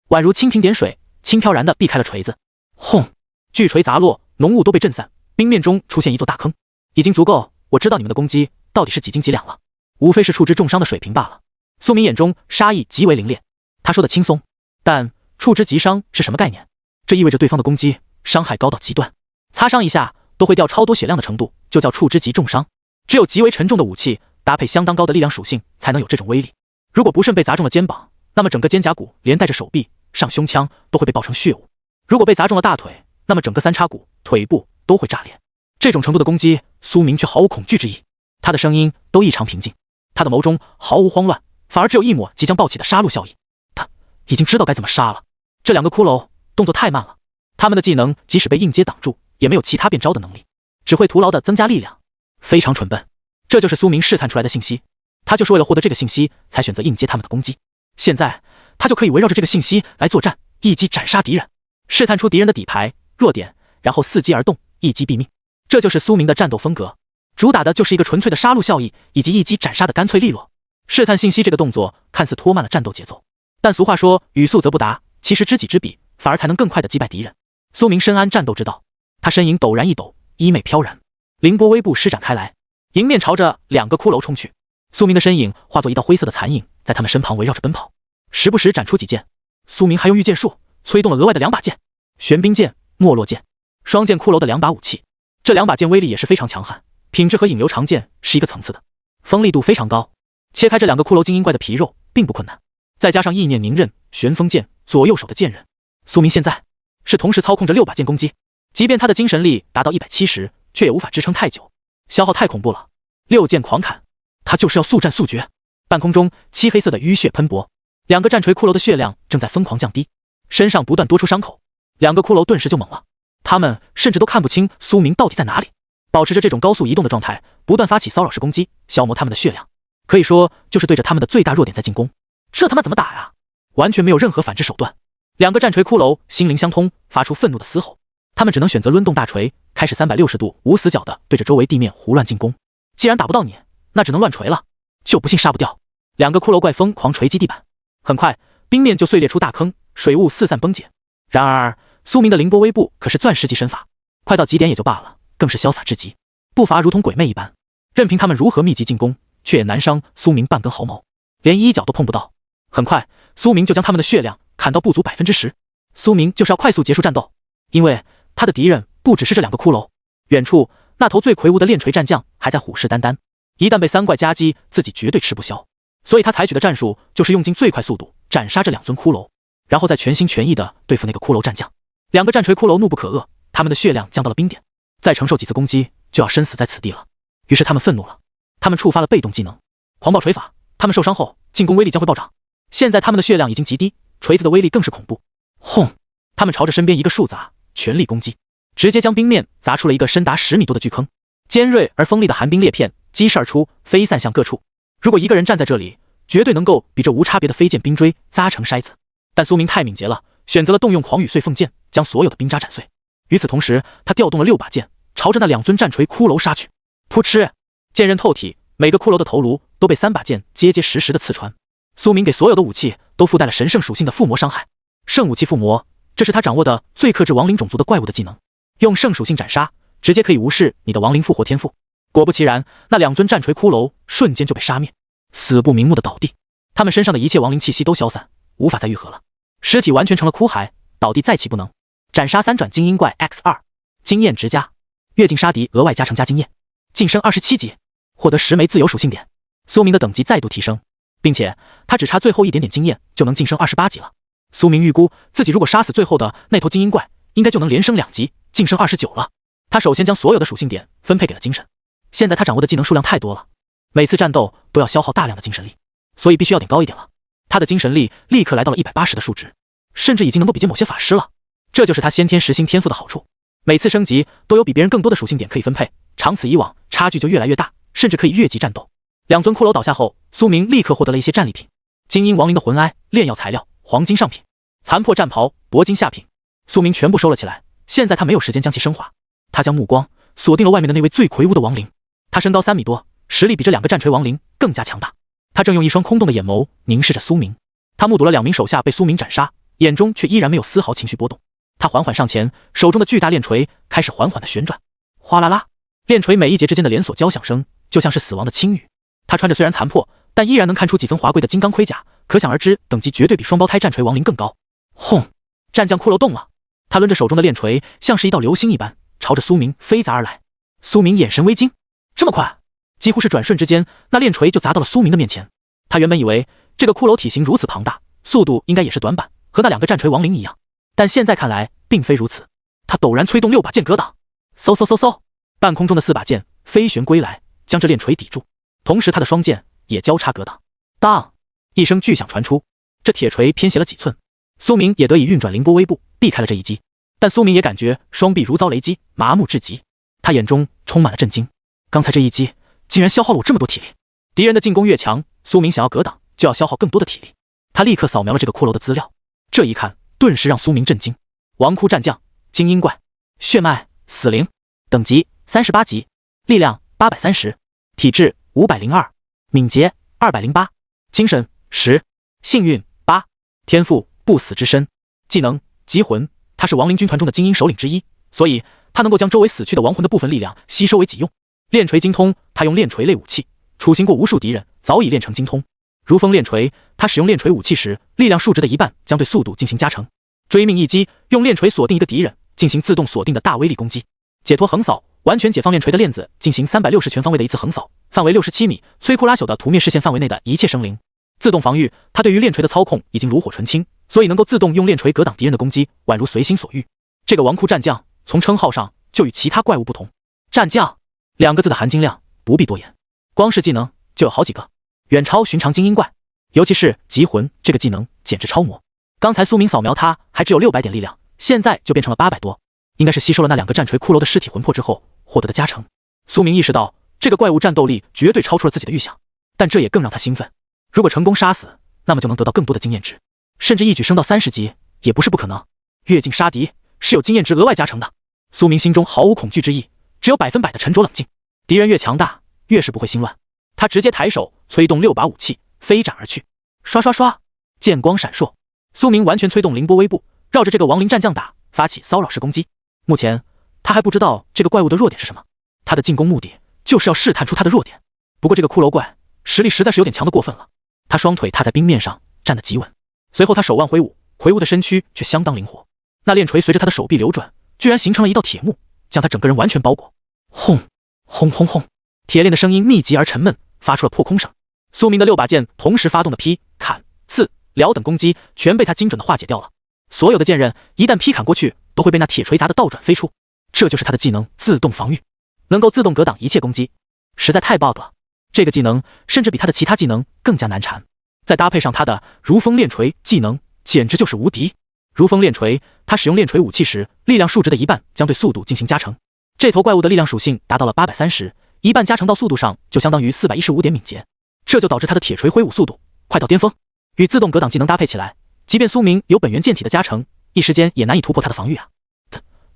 宛如蜻蜓点水，轻飘然地避开了锤子。轰！巨锤砸落，浓雾都被震散，冰面中出现一座大坑。已经足够，我知道你们的攻击到底是几斤几两了，无非是触之重伤的水平罢了。苏明眼中杀意极为凌冽，他说的轻松，但触之即伤是什么概念？这意味着对方的攻击伤害高到极端，擦伤一下都会掉超多血量的程度，就叫触之极重伤。只有极为沉重的武器搭配相当高的力量属性才能有这种威力。如果不慎被砸中了肩膀，那么整个肩胛骨连带着手臂、上胸腔都会被爆成血雾。如果被砸中了大腿，那么整个三叉骨、腿部都会炸裂。这种程度的攻击，苏明却毫无恐惧之意，他的声音都异常平静，他的眸中毫无慌乱，反而只有一抹即将爆起的杀戮笑意。他已经知道该怎么杀了。这2个骷髅动作太慢了，他们的技能即使被硬接挡住，也没有其他变招的能力，只会徒劳的增加力量，非常蠢笨。这就是苏明试探出来的信息，他就是为了获得这个信息才选择硬接他们的攻击。现在他就可以围绕着这个信息来作战，一击斩杀敌人，试探出敌人的底牌、弱点，然后伺机而动，一击毙命。这就是苏明的战斗风格，主打的就是一个纯粹的杀戮效益，以及一击斩杀的干脆利落。试探信息这个动作看似拖慢了战斗节奏，但俗话说语速则不达，其实知己知彼，反而才能更快的击败敌人。苏明深谙战斗之道，他身影陡然一抖，衣袂飘然，凌波微步施展开来，迎面朝着2个骷髅冲去。苏明的身影化作一道灰色的残影，在他们身旁围绕着奔跑，时不时展出几剑。苏明还用御剑术催动了额外的2把剑，玄冰剑、没落剑，双剑骷髅的2把武器。这2把剑威力也是非常强悍，品质和引流长剑是一个层次的，锋利度非常高，切开这2个骷髅精英怪的皮肉并不困难。再加上意念凝刃、旋风剑、左右手的剑刃，苏明现在是同时操控着6把剑攻击，即便他的精神力达到170，却也无法支撑太久，消耗太恐怖了。6剑狂砍，他就是要速战速决。半空中漆黑色的淤血喷薄，2个战锤骷髅的血量正在疯狂降低，身上不断多出伤口，2个骷髅顿时就懵了，他们甚至都看不清苏明到底在哪里，保持着这种高速移动的状态，不断发起骚扰式攻击，消磨他们的血量，可以说就是对着他们的最大弱点在进攻。这他妈怎么打呀？完全没有任何反制手段。2个战锤骷髅心灵相通，发出愤怒的嘶吼，他们只能选择抡动大锤，开始360度无死角的对着周围地面胡乱进攻。既然打不到你，那只能乱锤了，就不信杀不掉。2个骷髅怪疯狂锤击地板，很快冰面就碎裂出大坑，水雾四散崩解。然而苏明的凌波微步可是钻石级身法，快到极点也就罢了，更是潇洒至极，步伐如同鬼魅一般，任凭他们如何密集进攻，却也难伤苏明半根毫毛，连衣角都碰不到。很快苏明就将他们的血量砍到不足10%。苏明就是要快速结束战斗，因为他的敌人不只是这2个骷髅，远处那头最魁梧的炼锤战将还在虎视眈眈，一旦被三怪夹击，自己绝对吃不消。所以他采取的战术就是用尽最快速度斩杀这2尊骷髅，然后再全心全意地对付那个骷髅战将。2个战锤骷髅怒不可遏，他们的血量降到了冰点，再承受几次攻击就要身死在此地了。于是他们愤怒了，他们触发了被动技能狂暴锤法。他们受伤后进攻威力将会暴涨，现在他们的血量已经极低，锤子的威力更是恐怖。轰！他们朝着身边一个树砸，全力攻击，直接将冰面砸出了一个深达10米多的巨坑。尖锐而锋利的寒冰裂片激射而出，飞散向各处。如果一个人站在这里，绝对能够比这无差别的飞剑冰锥砸成筛子。但苏明太敏捷了，选择了动用狂雨碎凤剑，将所有的冰渣斩碎。与此同时，他调动了6把剑，朝着那2尊战锤骷髅杀去。噗嗤！剑刃透体，每个骷髅的头颅都被3把剑结结实实的刺穿。苏明给所有的武器都附带了神圣属性的附魔伤害，圣武器附魔，这是他掌握的最克制亡灵种族的怪物的技能。用圣属性斩杀，直接可以无视你的亡灵复活天赋。果不其然，那2尊战锤骷髅瞬间就被杀灭，死不瞑目的倒地。他们身上的一切亡灵气息都消散，无法再愈合了，尸体完全成了枯骸，倒地再起不能。斩杀3转精英怪 X2， 经验值加，跃进杀敌额外加成加经验，晋升27级，获得10枚自由属性点。苏明的等级再度提升，并且他只差最后一点点经验就能晋升28级了。苏明预估自己如果杀死最后的那头精英怪，应该就能连升2级，晋升29了。他首先将所有的属性点分配给了精神，现在他掌握的技能数量太多了，每次战斗都要消耗大量的精神力，所以必须要点高一点了。他的精神力立刻来到了180的数值，甚至已经能够比肩某些法师了。这就是他先天实心天赋的好处，每次升级都有比别人更多的属性点可以分配，长此以往，差距就越来越大，甚至可以越级战斗。2尊骷髅倒下后，苏明立刻获得了一些战利品：精英亡灵的魂埃、炼药材料、黄金上品、残破战袍、铂金下品。苏明全部收了起来，现在他没有时间将其升华，他将目光锁定了外面的那位最魁梧的亡灵。他身高3米多，实力比这2个战锤亡灵更加强大。他正用一双空洞的眼眸凝视着苏明，他目睹了2名手下被苏明斩杀，眼中却依然没有丝毫情绪波动。他缓缓上前，手中的巨大链锤开始缓缓的旋转，哗啦啦，链锤每一节之间的连锁交响声就像是死亡的轻语。他穿着虽然残破，但依然能看出几分华贵的金刚盔甲，可想而知等级绝对比双胞胎战锤亡灵更高。轰！战将骷髅动了，他抡着手中的链锤，像是一道流星一般朝着苏明飞砸而来。苏明眼神微惊，这么快，几乎是转瞬之间，那链锤就砸到了苏明的面前。他原本以为这个骷髅体型如此庞大，速度应该也是短板，和那2个战锤亡灵一样，但现在看来并非如此。他陡然催动6把剑格挡，嗖嗖嗖嗖，半空中的4把剑飞旋归来，将这链锤抵住，同时他的双剑也交叉格挡。当一声巨响传出，这铁锤偏斜了几寸，苏明也得以运转凌波微步避开了这一击。但苏明也感觉双臂如遭雷击，麻木至极，他眼中充满了震惊，刚才这一击竟然消耗了我这么多体力。敌人的进攻越强，苏明想要格挡就要消耗更多的体力。他立刻扫描了这个骷髅的资料，这一看顿时让苏明震惊。王窟战将，精英怪，血脉死灵，等级38级，力量830，体质502，敏捷208，精神10，幸运8，天赋不死之身，技能极魂。他是亡灵军团中的精英首领之一，所以他能够将周围死去的亡魂的部分力量吸收为己用。炼锤精通，他用炼锤类武器处刑过无数敌人，早已练成精通。如风炼锤，他使用炼锤武器时，力量数值的一半将对速度进行加成。追命一击，用炼锤锁定一个敌人，进行自动锁定的大威力攻击。解脱横扫，完全解放炼锤的链子，进行360全方位的一次横扫，范围67米，摧枯拉朽的涂灭视线范围内的一切生灵。自动防御，他对于炼锤的操控已经炉火纯青，所以能够自动用炼锤格挡敌人的攻击，宛如随心所欲。这个王窟战将从称号上就与其他怪物不同，战将2个字的含金量不必多言，光是技能就有好几个，远超寻常精英怪，尤其是极魂这个技能简直超模。刚才苏明扫描他还只有600点力量，现在就变成了800多，应该是吸收了那2个战锤骷髅的尸体魂魄之后获得的加成。苏明意识到这个怪物战斗力绝对超出了自己的预想，但这也更让他兴奋。如果成功杀死，那么就能得到更多的经验值，甚至一举升到30级也不是不可能。越境杀敌是有经验值额外加成的。苏明心中毫无恐惧之意，只有100%的沉着冷静。敌人越强大，越是不会心乱。他直接抬手催动6把武器飞斩而去，刷刷刷，剑光闪烁。苏明完全催动凌波微步，绕着这个亡灵战将打，发起骚扰式攻击。目前他还不知道这个怪物的弱点是什么，他的进攻目的就是要试探出他的弱点。不过这个骷髅怪实力实在是有点强得过分了。他双腿踏在冰面上，站得极稳。随后他手腕挥舞，魁梧的身躯却相当灵活。那链锤随着他的手臂流转，居然形成了一道铁幕，将他整个人完全包裹。轰轰轰轰，铁链的声音密集而沉闷，发出了破空声。苏明的6把剑同时发动的劈、砍、刺、撩等攻击，全被他精准的化解掉了。所有的剑刃一旦劈砍过去，都会被那铁锤砸得倒转飞出。这就是他的技能自动防御，能够自动格挡一切攻击，实在太 bug 了。这个技能甚至比他的其他技能更加难缠，再搭配上他的如风炼锤技能，简直就是无敌。如风炼锤，他使用炼锤武器时，力量数值的一半将对速度进行加成。这头怪物的力量属性达到了830，一半加成到速度上就相当于415点敏捷，这就导致他的铁锤挥舞速度快到巅峰。与自动格挡技能搭配起来，即便苏明有本源剑体的加成，一时间也难以突破他的防御啊，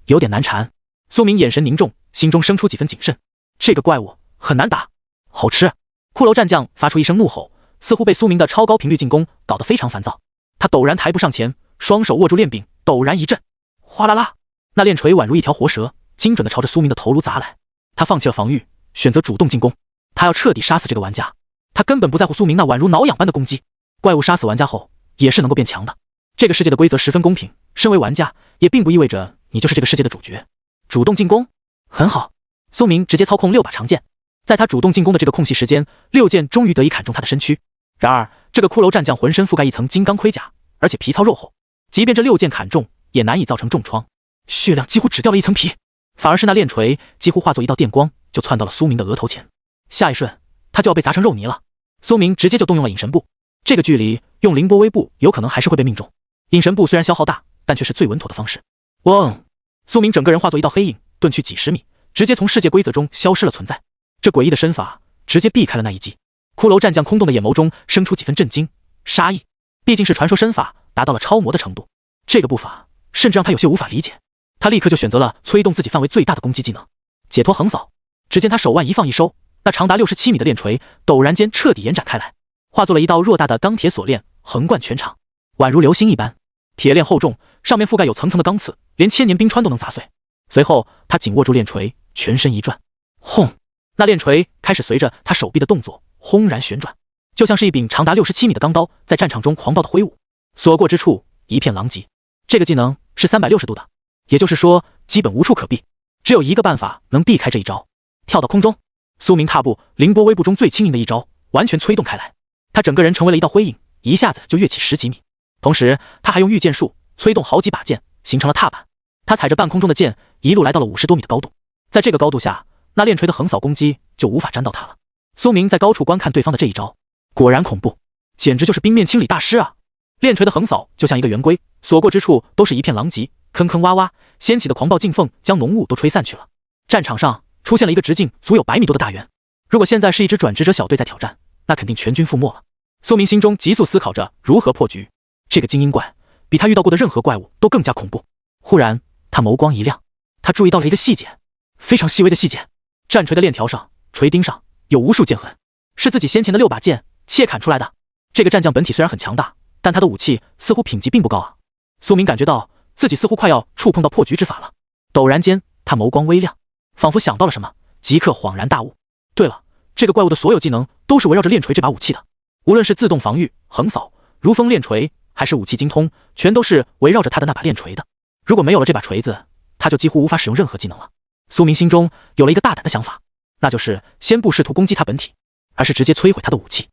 有点难缠。苏明眼神凝重，心中生出几分谨慎。这个怪物很难打。好吃！骷髅战将发出一声怒吼，似乎被苏明的超高频率进攻搞得非常烦躁。他陡然抬步上前，双手握住链柄，陡然一震，哗啦啦，那链锤宛如一条活蛇，精准地朝着苏明的头颅砸来。他放弃了防御，选择主动进攻。他要彻底杀死这个玩家。他根本不在乎苏明那宛如挠痒般的攻击。怪物杀死玩家后也是能够变强的。这个世界的规则十分公平，身为玩家也并不意味着你就是这个世界的主角。主动进攻很好，苏明直接操控6把长剑，在他主动进攻的这个空隙时间，6剑终于得以砍中他的身躯。然而这个骷髅战将浑身覆盖一层金刚盔甲，而且皮糙肉厚，即便这6剑砍中也难以造成重创，血量几乎只掉了一层皮，反而是那链锤几乎化作一道电光就窜到了苏明的额头前，下一瞬他就要被砸成肉泥了。苏明直接就动用了隐神步，这个距离用凌波微步有可能还是会被命中。隐神步虽然消耗大，但却是最稳妥的方式。嗡！苏明整个人化作一道黑影，遁去几十米，直接从世界规则中消失了存在。这诡异的身法直接避开了那一击。骷髅战将空洞的眼眸中生出几分震惊、杀意，毕竟是传说身法达到了超魔的程度，这个步伐甚至让他有些无法理解。他立刻就选择了催动自己范围最大的攻击技能解脱横扫。只见他手腕一放一收，那长达67米的链锤陡然间彻底延展开来，化作了一道偌大的钢铁锁链，横贯全场，宛如流星一般。铁链厚重，上面覆盖有层层的钢刺，连千年冰川都能砸碎。随后他紧握住链锤，全身一转，轰！那链锤开始随着他手臂的动作轰然旋转，就像是一柄长达67米的钢刀在战场中狂暴的挥舞，所过之处一片狼藉。这个技能是360度的，也就是说基本无处可避，只有一个办法能避开这一招，跳到空中。苏明踏步，凌波微步中最轻盈的一招完全催动开来，他整个人成为了一道灰影，一下子就跃起10几米。同时他还用御剑术催动好几把剑，形成了踏板。他踩着半空中的剑一路来到了50多米的高度，在这个高度下，那链锤的横扫攻击就无法沾到他了。苏明在高处观看对方的这一招，果然恐怖，简直就是冰面清理大师啊！链锤的横扫就像一个圆规，所过之处都是一片狼藉，坑坑洼洼，掀起的狂暴劲风将浓雾都吹散去了。战场上出现了一个直径足有100米多的大圆，如果现在是一支转职者小队在挑战，那肯定全军覆没了。苏明心中急速思考着如何破局。这个精英怪比他遇到过的任何怪物都更加恐怖。忽然他眸光一亮，他注意到了一个细节，非常细微的细节。战锤的链条上、锤钉上有无数剑痕，是自己先前的6把剑切砍出来的。这个战将本体虽然很强大，但他的武器似乎品级并不高啊。苏明感觉到自己似乎快要触碰到破局之法了。陡然间他眸光微亮，仿佛想到了什么，即刻恍然大悟。对了，这个怪物的所有技能都是围绕着链锤这把武器的，无论是自动防御、横扫、如风链锤，还是武器精通，全都是围绕着他的那把链锤的。如果没有了这把锤子，他就几乎无法使用任何技能了。苏明心中有了一个大胆的想法，那就是先不试图攻击他本体，而是直接摧毁他的武器。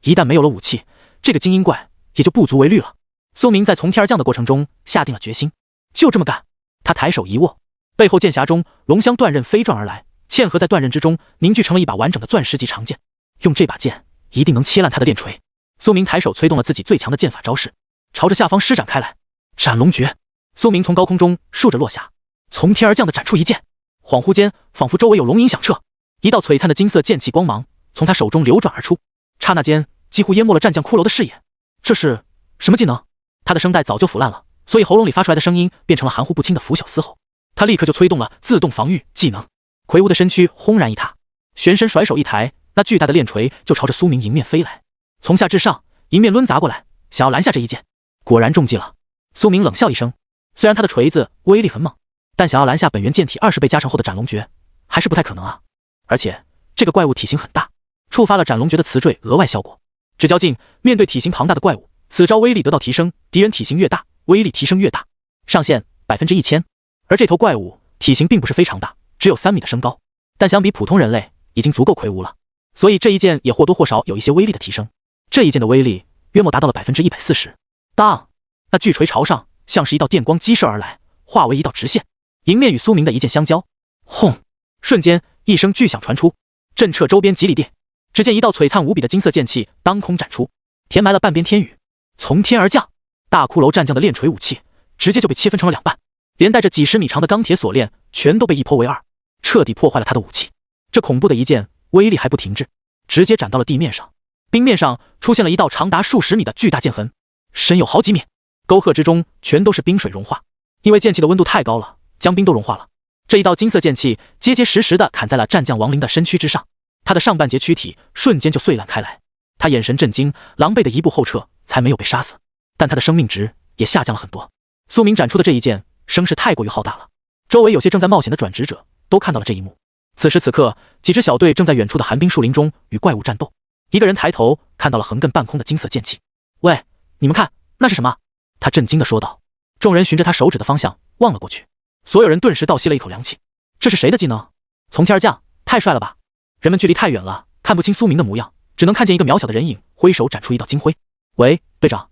一旦没有了武器，这个精英怪也就不足为虑了。苏明在从天而降的过程中下定了决心，就这么干。他抬手一握，背后剑匣中龙香断刃飞转而来，嵌合在断刃之中，凝聚成了一把完整的钻石级长剑。用这把剑一定能切烂他的链锤。苏明抬手催动了自己最强的剑法招式，朝着下方施展开来。斩龙诀！苏明从高空中竖着落下，从天而降的斩出一剑。恍惚间，仿佛周围有龙吟响彻，一道璀璨的金色剑气光芒从他手中流转而出，刹那间几乎淹没了战将骷髅的视野。这是什么技能？他的声带早就腐烂了，所以喉咙里发出来的声音变成了含糊不清的腐朽嘶吼。他立刻就催动了自动防御技能，魁梧的身躯轰然一踏，旋身甩手一抬，那巨大的链锤就朝着苏明迎面飞来，从下至上迎面抡砸过来，想要拦下这一剑。果然中计了。苏明冷笑一声，虽然他的锤子威力很猛，但想要拦下本源剑体20倍加成后的斩龙诀还是不太可能啊。而且这个怪物体型很大，触发了斩龙诀的磁坠额外效果。只较劲，面对体型庞大的怪物，此招威力得到提升，敌人体型越大，威力提升越大，上限1000%。而这头怪物体型并不是非常大，只有3米的身高，但相比普通人类已经足够魁梧了，所以这一剑也或多或少有一些威力的提升。这一剑的威力约莫达到了140%。当，那巨锤朝上，像是一道电光激射而来，化为一道直线，迎面与苏明的一剑相交。轰！瞬间，一声巨响传出，震彻周边几里地。只见一道璀璨无比的金色剑气当空展出，填埋了半边天宇，从天而降。大骷髅战将的炼锤武器直接就被切分成了2半，连带着几十米长的钢铁锁链全都被一剖为2，彻底破坏了他的武器。这恐怖的一剑威力还不停滞，直接斩到了地面上。冰面上出现了一道长达数十米的巨大剑痕，深有好几米，沟壑之中全都是冰水融化，因为剑气的温度太高了，将冰都融化了。这一道金色剑气结结实实地砍在了战将亡灵的身躯之上，他的上半截躯体瞬间就碎烂开来。他眼神震惊，狼狈的一步后撤，才没有被杀死，但他的生命值也下降了很多。苏明斩出的这一剑声势太过于浩大了，周围有些正在冒险的转职者都看到了这一幕。此时此刻，几支小队正在远处的寒冰树林中与怪物战斗。一个人抬头看到了横亘半空的金色剑气。喂，你们看，那是什么？他震惊地说道。众人循着他手指的方向望了过去，所有人顿时倒吸了一口凉气。这是谁的技能？从天而降，太帅了吧！人们距离太远了，看不清苏明的模样，只能看见一个渺小的人影挥手斩出一道金辉。喂，队长，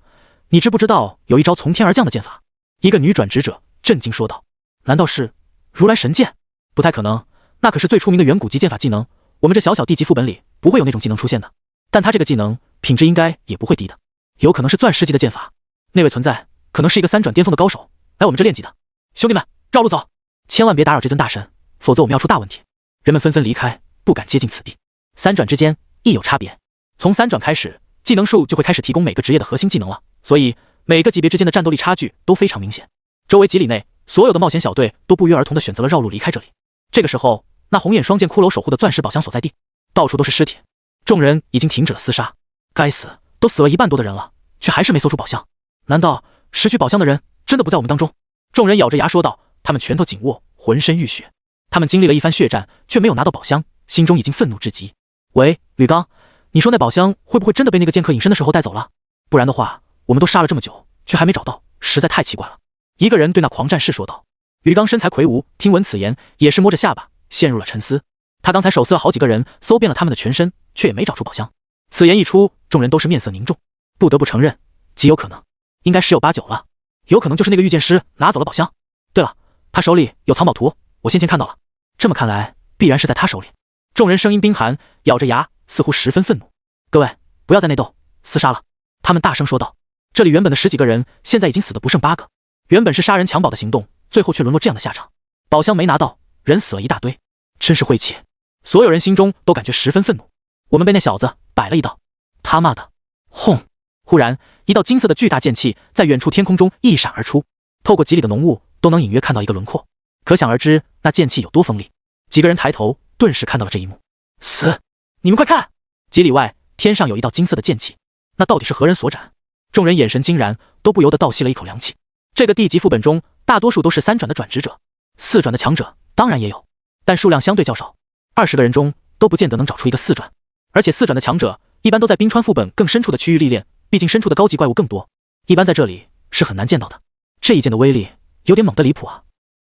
你知不知道有一招从天而降的剑法？一个女转职者震惊说道。难道是如来神剑？不太可能，那可是最出名的远古级剑法技能，我们这小小地级副本里不会有那种技能出现的。但他这个技能品质应该也不会低的，有可能是钻石级的剑法。那位存在可能是一个3转巅峰的高手，来我们这练级的。兄弟们，绕路走，千万别打扰这尊大神，否则我们要出大问题。人们纷纷离开，不敢接近此地。3转之间亦有差别，从3转开始，技能树就会开始提供每个职业的核心技能了，所以每个级别之间的战斗力差距都非常明显。周围几里内，所有的冒险小队都不约而同地选择了绕路离开这里。这个时候，那红眼双剑骷髅守护的钻石宝箱所在地，到处都是尸体。众人已经停止了厮杀，该死，都死了1半多的人了，却还是没搜出宝箱。难道拾取宝箱的人真的不在我们当中？众人咬着牙说道，他们拳头紧握，浑身浴血。他们经历了一番血战，却没有拿到宝箱，心中已经愤怒至极。喂，吕刚，你说那宝箱会不会真的被那个剑客隐身的时候带走了？不然的话，我们都杀了这么久，却还没找到，实在太奇怪了。一个人对那狂战士说道。吕刚身材魁梧，听闻此言，也是摸着下巴，陷入了沉思。他刚才手撕了好几个人，搜遍了他们的全身，却也没找出宝箱。此言一出，众人都是面色凝重。不得不承认，极有可能，应该十有八九了。有可能就是那个御剑师拿走了宝箱。对了，他手里有藏宝图，我先前看到了。这么看来，必然是在他手里。众人声音冰寒，咬着牙，似乎十分愤怒。各位，不要在内斗，厮杀了！他们大声说道。这里原本的10几个人，现在已经死得不剩8个。原本是杀人抢宝的行动，最后却沦落这样的下场。宝箱没拿到，人死了一大堆，真是晦气。所有人心中都感觉十分愤怒。我们被那小子摆了一道，他妈的！轰！忽然，一道金色的巨大剑气在远处天空中一闪而出，透过几里的浓雾，都能隐约看到一个轮廓。可想而知，那剑气有多锋利。几个人抬头，顿时看到了这一幕。死！你们快看！几里外，天上有一道金色的剑气，那到底是何人所斩？众人眼神惊然，都不由得倒吸了一口凉气。这个地级副本中，大多数都是3转的转职者，4转的强者当然也有，但数量相对较少。20个人中都不见得能找出一个4转，而且4转的强者一般都在冰川副本更深处的区域历练，毕竟深处的高级怪物更多，一般在这里是很难见到的。这一剑的威力有点猛得离谱啊，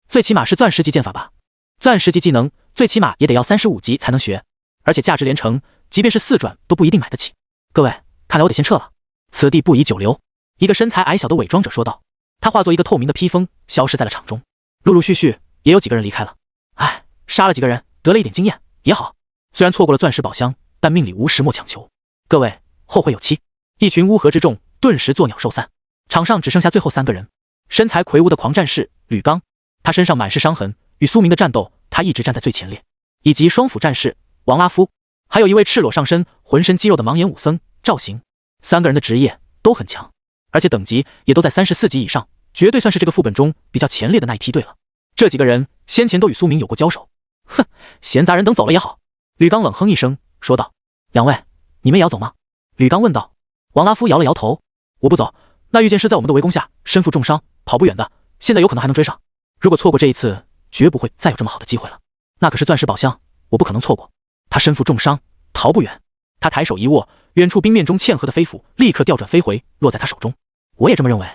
最起码是钻石级剑法吧？钻石级技能最起码也得要35级才能学，而且价值连城，即便是4转都不一定买得起。各位，看来我得先撤了，此地不宜久留。一个身材矮小的伪装者说道，他化作一个透明的披风，消失在了场中。陆陆续续也有几个人离开了。哎，杀了几个人，得了一点经验也好。虽然错过了钻石宝箱，但命里无时莫强求。各位，后会有期。一群乌合之众顿时作鸟兽散，场上只剩下最后3个人。身材魁梧的狂战士吕刚，他身上满是伤痕，与苏明的战斗他一直站在最前列，以及双斧战士王拉夫，还有一位赤裸上身浑身肌肉的盲眼武僧赵行。3个人的职业都很强，而且等级也都在34级以上，绝对算是这个副本中比较前列的那一梯队了。这几个人先前都与苏明有过交手。哼，闲杂人等走了也好。吕刚冷哼一声说道。2位，你们也要走吗？吕刚问道。王拉夫摇了摇头，我不走，那御剑师在我们的围攻下身负重伤，跑不远的，现在有可能还能追上。如果错过这一次，绝不会再有这么好的机会了。那可是钻石宝箱，我不可能错过。他身负重伤，逃不远。他抬手一握，远处冰面中嵌合的飞斧立刻调转飞回，落在他手中。我也这么认为。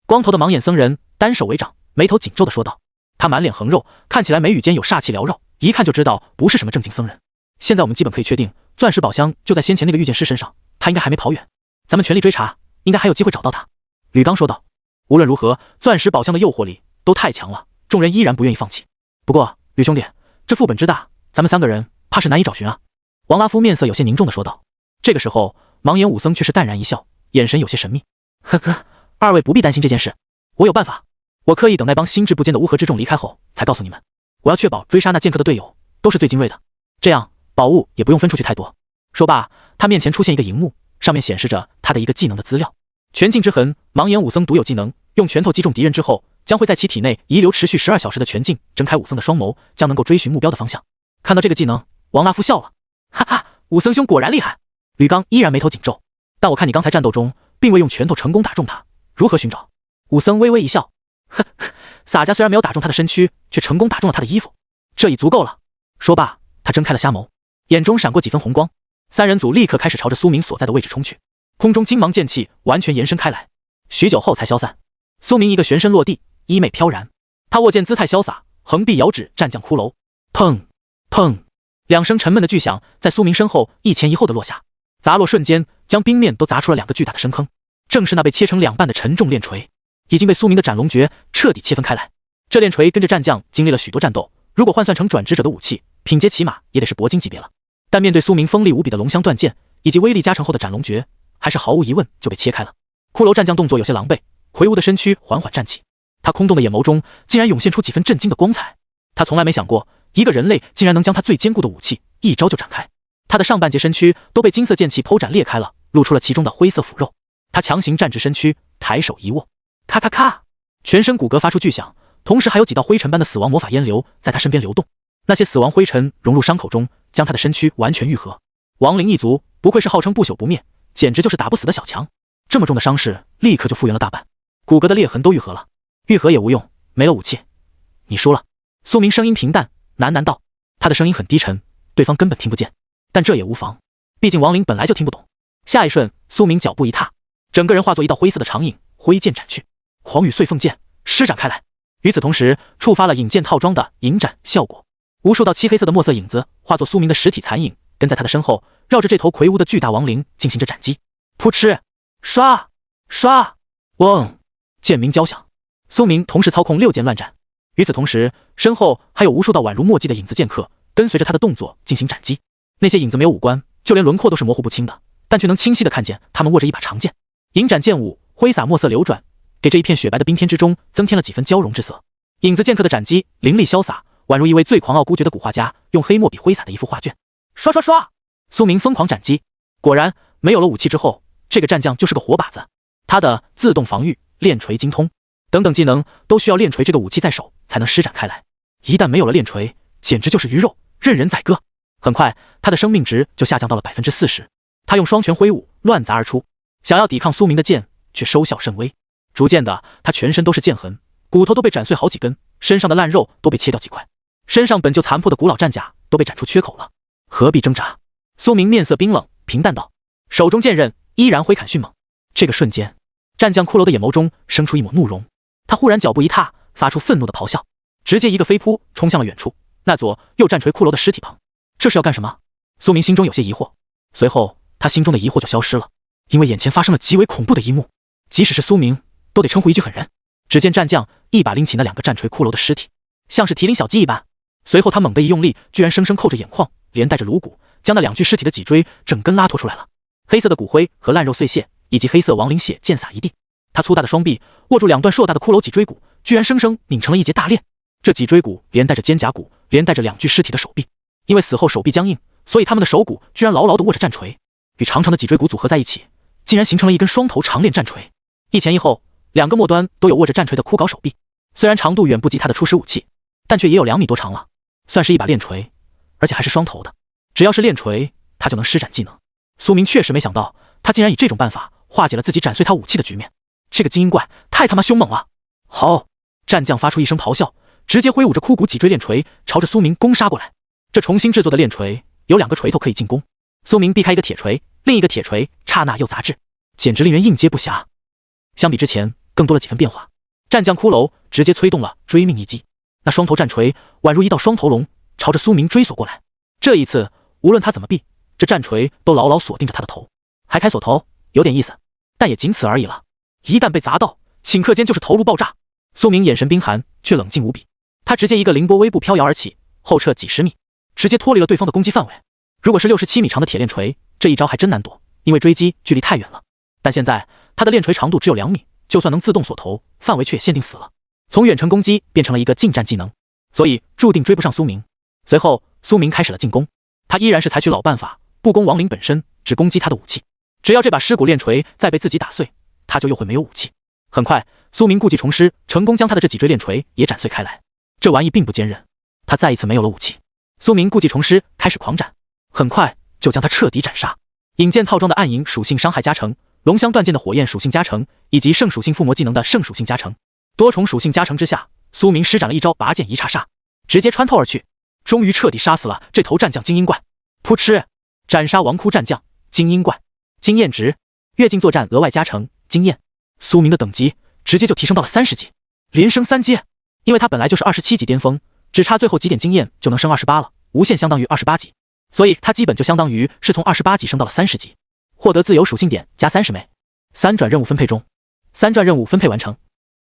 光头的盲眼僧人单手为掌，眉头紧皱地说道。他满脸横肉，看起来眉宇间有煞气缭绕，一看就知道不是什么正经僧人。现在我们基本可以确定，钻石宝箱就在先前那个御剑师身上，他应该还没跑远，咱们全力追查，应该还有机会找到他。吕刚说道。无论如何，钻石宝箱的诱惑力都太强了，众人依然不愿意放弃。不过，吕兄弟，这副本之大，咱们3个人怕是难以找寻啊。王拉夫面色有些凝重地说道。这个时候，盲眼武僧却是淡然一笑，眼神有些神秘。呵呵，二位不必担心这件事，我有办法。我刻意等那帮心智不坚的乌合之众离开后，才告诉你们，我要确保追杀那剑客的队友都是最精锐的，这样宝物也不用分出去太多。说罢，他面前出现一个荧幕，上面显示着他的一个技能的资料。拳劲之痕，盲眼武僧独有技能，用拳头击中敌人之后，将会在其体内遗留持续12小时的拳劲，睁开武僧的双眸，将能够追寻目标的方向。看到这个技能，王拉夫笑了，哈哈，武僧兄果然厉害。吕刚依然眉头紧皱，但我看你刚才战斗中并未用拳头成功打中他，如何寻找？武僧微微一笑，呵，洒家虽然没有打中他的身躯，却成功打中了他的衣服，这已足够了。说罢，他睁开了瞎眸，眼中闪过几分红光。3人组立刻开始朝着苏明所在的位置冲去，空中金芒剑气完全延伸开来，许久后才消散。苏明一个旋身落地，衣袂飘然，他握剑姿态潇洒，横臂遥指战将骷髅，砰砰，2声沉闷的巨响在苏明身后一前一后的落下，砸落瞬间将冰面都砸出了2个巨大的深坑，正是那被切成2半的沉重链锤，已经被苏明的斩龙诀彻底切分开来。这链锤跟着战将经历了许多战斗，如果换算成转职者的武器，品阶起码也得是铂金级别了。但面对苏明锋利无比的龙香断剑以及威力加成后的斩龙诀，还是毫无疑问就被切开了。骷髅战将动作有些狼狈，魁梧的身躯缓缓站起，他空洞的眼眸中竟然涌现出几分震惊的光彩。他从来没想过，一个人类竟然能将他最坚固的武器一招就展开。他的上半截身躯都被金色剑气剖斩裂开了，露出了其中的灰色腐肉。他强行站直身躯，抬手一握，咔咔咔，全身骨骼发出巨响，同时还有几道灰尘般的死亡魔法烟流在他身边流动。那些死亡灰尘融入伤口中，将他的身躯完全愈合。亡灵一族不愧是号称不朽不灭，简直就是打不死的小强。这么重的伤势立刻就复原了大半，骨骼的裂痕都愈合了。愈合也无用，没了武器，你输了。苏明声音平淡，喃喃道。他的声音很低沉，对方根本听不见，但这也无妨，毕竟亡灵本来就听不懂。下一瞬，苏明脚步一踏，整个人化作一道灰色的长影，挥剑斩去，狂雨碎凤剑施展开来。与此同时，触发了引剑套装的引斩效果，无数道漆黑色的墨色影子化作苏明的实体残影，跟在他的身后，绕着这头魁梧的巨大亡灵进行着斩击。扑哧，刷刷，嗡，剑鸣交响。苏明同时操控6剑乱斩，与此同时，身后还有无数道宛如墨迹的影子剑客跟随着他的动作进行斩击。那些影子没有五官，就连轮廓都是模糊不清的，但却能清晰地看见他们握着一把长剑。引斩剑舞挥洒墨色流转，给这一片雪白的冰天之中增添了几分交融之色。影子剑客的斩击凌厉潇洒，宛如一位最狂傲孤绝的古画家用黑墨笔挥洒的一幅画卷。刷刷刷，苏明疯狂斩击。果然，没有了武器之后，这个战将就是个活靶子。他的自动防御、链锤精通等等技能都需要链锤这个武器在手才能施展开来，一旦没有了链锤，简直就是鱼肉，任人宰割。很快，他的生命值就下降到了 40%。他用双拳挥舞，乱砸而出，想要抵抗苏明的剑，却收效甚微。逐渐的，他全身都是剑痕，骨头都被斩碎好几根，身上的烂肉都被切掉几块，身上本就残破的古老战甲都被斩出缺口了。何必挣扎？苏明面色冰冷，平淡道，手中剑刃依然挥砍迅猛。这个瞬间，战将骷髅的眼眸中生出一抹怒容，他忽然脚步一踏，发出愤怒的咆哮，直接一个飞扑冲向了远处那座又战锤骷髅的尸体旁。这是要干什么？苏明心中有些疑惑，随后他心中的疑惑就消失了，因为眼前发生了极为恐怖的一幕，即使是苏明都得称呼一句狠人。只见战将一把拎起那2个战锤骷髅的尸体，像是提拎小鸡一般，随后他猛地一用力，居然生生扣着眼眶，连带着颅骨，将那2具尸体的脊椎整根拉脱出来了。黑色的骨灰和烂肉碎屑以及黑色亡灵血溅洒一地。他粗大的双臂握住2段硕大的骷髅脊椎骨，居然生生拧成了一截大链。这脊椎骨连带着肩胛骨，连带着2具尸体的手臂，因为死后手臂僵硬，所以他们的手骨居然牢牢地握着战锤，与长长的脊椎骨组合在一起，竟然形成了一根双头长链战锤。一前一后，2个末端都有握着战锤的枯槁手臂，虽然长度远不及他的初始武器，但却也有2米多长了，算是一把链锤，而且还是双头的。只要是链锤，他就能施展技能。苏明确实没想到，他竟然以这种办法化解了自己斩碎他武器的局面。这个精英怪太他妈凶猛了！好，战将发出一声咆哮，直接挥舞着枯骨脊椎链锤朝着苏明攻杀过来。这重新制作的链锤有2个锤头可以进攻，苏明避开一个铁锤，另一个铁锤刹那又砸至，简直令人应接不暇。相比之前更多了几分变化，战将骷髅直接催动了追命一击，那双头战锤宛如一道双头龙，朝着苏明追索过来。这一次，无论他怎么避，这战锤都牢牢锁定着他的头。还开锁头，有点意思，但也仅此而已了。一旦被砸到，顷刻间就是头颅爆炸。苏明眼神冰寒，却冷静无比。他直接一个凌波微步飘摇而起，后撤几十米，直接脱离了对方的攻击范围。如果是67米长的铁链锤，这一招还真难躲，因为追击距离太远了。但现在他的链锤长度只有2米，就算能自动锁头，范围却也限定死了。从远程攻击变成了一个近战技能，所以注定追不上苏明。随后苏明开始了进攻，他依然是采取老办法，不攻亡灵本身，只攻击他的武器。只要这把尸骨链锤再被自己打碎，他就又会没有武器。很快，苏明故技重施，成功将他的这几锥链锤也斩碎开来。这玩意并不坚韧，他再一次没有了武器。苏明故技重施，开始狂斩，很快就将他彻底斩杀。引剑套装的暗影属性伤害加成，龙香断剑的火焰属性加成，以及圣属性附魔技能的圣属性加成，多重属性加成之下，苏明施展了一招拔剑一叉杀，直接穿透而去，终于彻底杀死了这头战将精英怪。噗嗤，斩杀王窟战将精英怪，经验值跃进作战额外加成经验。苏明的等级直接就提升到了30级，连升3阶。因为他本来就是27级巅峰，只差最后几点经验就能升28了，无限相当于28级，所以他基本就相当于是从28级升到了30级。获得自由属性点加30枚。3转任务分配中，3转任务分配完成。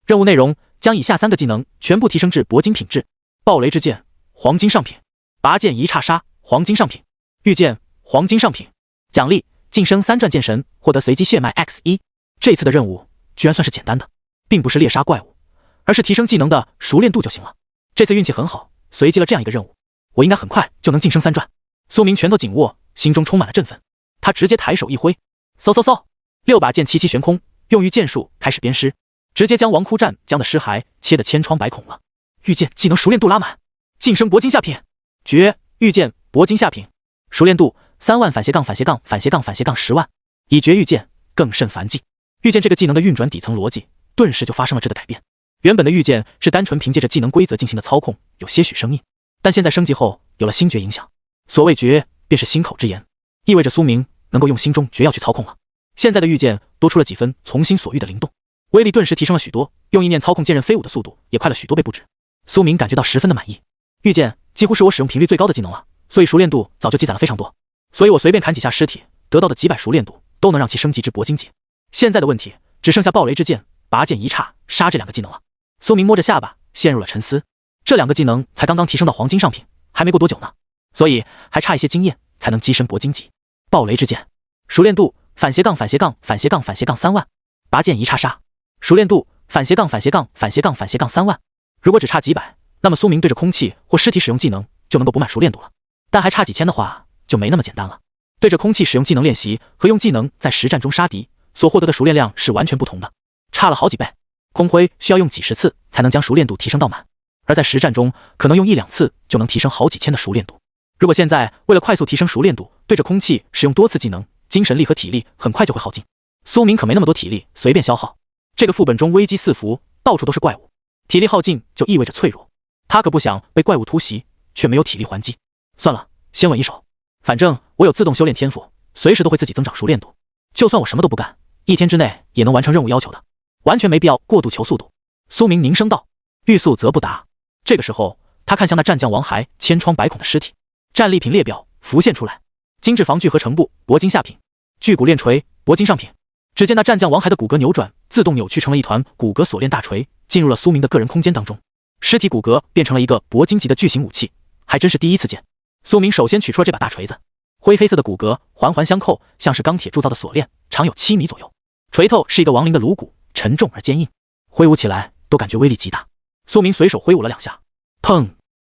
任务内容将以下3个技能全部提升至铂金品质：暴雷之剑黄金上品，拔剑一叉杀黄金上品，御剑黄金上品。奖励晋升3转剑神，获得随机血脉 X1。这次的任务居然算是简单的，并不是猎杀怪物，而是提升技能的熟练度就行了。这次运气很好，随机了这样一个任务，我应该很快就能晋升3转。苏明拳头紧握，心中充满了振奋。他直接抬手一挥，嗖嗖嗖，6把剑齐齐悬空，用于剑术开始鞭尸，直接将王窟战将的尸骸切得千疮百孔了。御剑技能熟练度拉满，晋升铂金下品。绝御剑铂金下品，熟练度3万10万。以绝御剑更甚凡技。御剑这个技能的运转底层逻辑顿时就发生了质的改变。原本的御剑是单纯凭借着技能规则进行的操控，有些许生硬，但现在升级后有了心诀影响。所谓诀便是心口之言，意味着苏明能够用心中诀要去操控了。现在的御剑多出了几分从心所欲的灵动，威力顿时提升了许多，用意念操控剑刃飞舞的速度也快了许多倍不止。苏明感觉到十分的满意。御剑几乎是我使用频率最高的技能了，所以熟练度早就积攒了非常多，所以我随便砍几下尸体得到的几百熟练度都能让其升级至铂金级。现在的问题只剩下暴雷之剑、拔剑一叉杀这2个技能了。苏明摸着下巴陷入了沉思，这2个技能才刚刚提升到黄金上品，还没过多久呢，所以还差一些经验才能跻身铂金级。暴雷之剑熟练度3万，拔剑一叉杀熟练度3万。如果只差几百，那么苏明对着空气或尸体使用技能就能够补满熟练度了，但还差几千的话就没那么简单了。对着空气使用技能练习和用技能在实战中杀敌所获得的熟练量是完全不同的，差了好几倍。空挥需要用几十次才能将熟练度提升到满，而在实战中可能用1-2次就能提升好几千的熟练度。如果现在为了快速提升熟练度，对着空气使用多次技能，精神力和体力很快就会耗尽。苏明可没那么多体力随便消耗，这个副本中危机四伏，到处都是怪物，体力耗尽就意味着脆弱，他可不想被怪物突袭却没有体力还击。算了，先稳一手，反正我有自动修炼天赋，随时都会自己增长熟练度，就算我什么都不干，1天之内也能完成任务要求的，完全没必要过度求速度。苏明凝声道，欲速则不达。这个时候他看向那战将王骸千疮百孔的尸体，战利品列表浮现出来，精致防具合成部铂金下品，巨骨链锤铂金上品。只见那战将王骸的骨骼扭转，自动扭曲成了一团骨骼锁链大锤，进入了苏明的个人空间当中。尸体骨骼变成了一个铂金级的巨型武器，还真是第一次见。苏明首先取出了这把大锤子，灰黑色的骨骼环环相扣，像是钢铁铸造的锁链，长有7米左右。锤头是一个亡灵的颅骨，沉重而坚硬，挥舞起来都感觉威力极大。苏明随手挥舞了2下，砰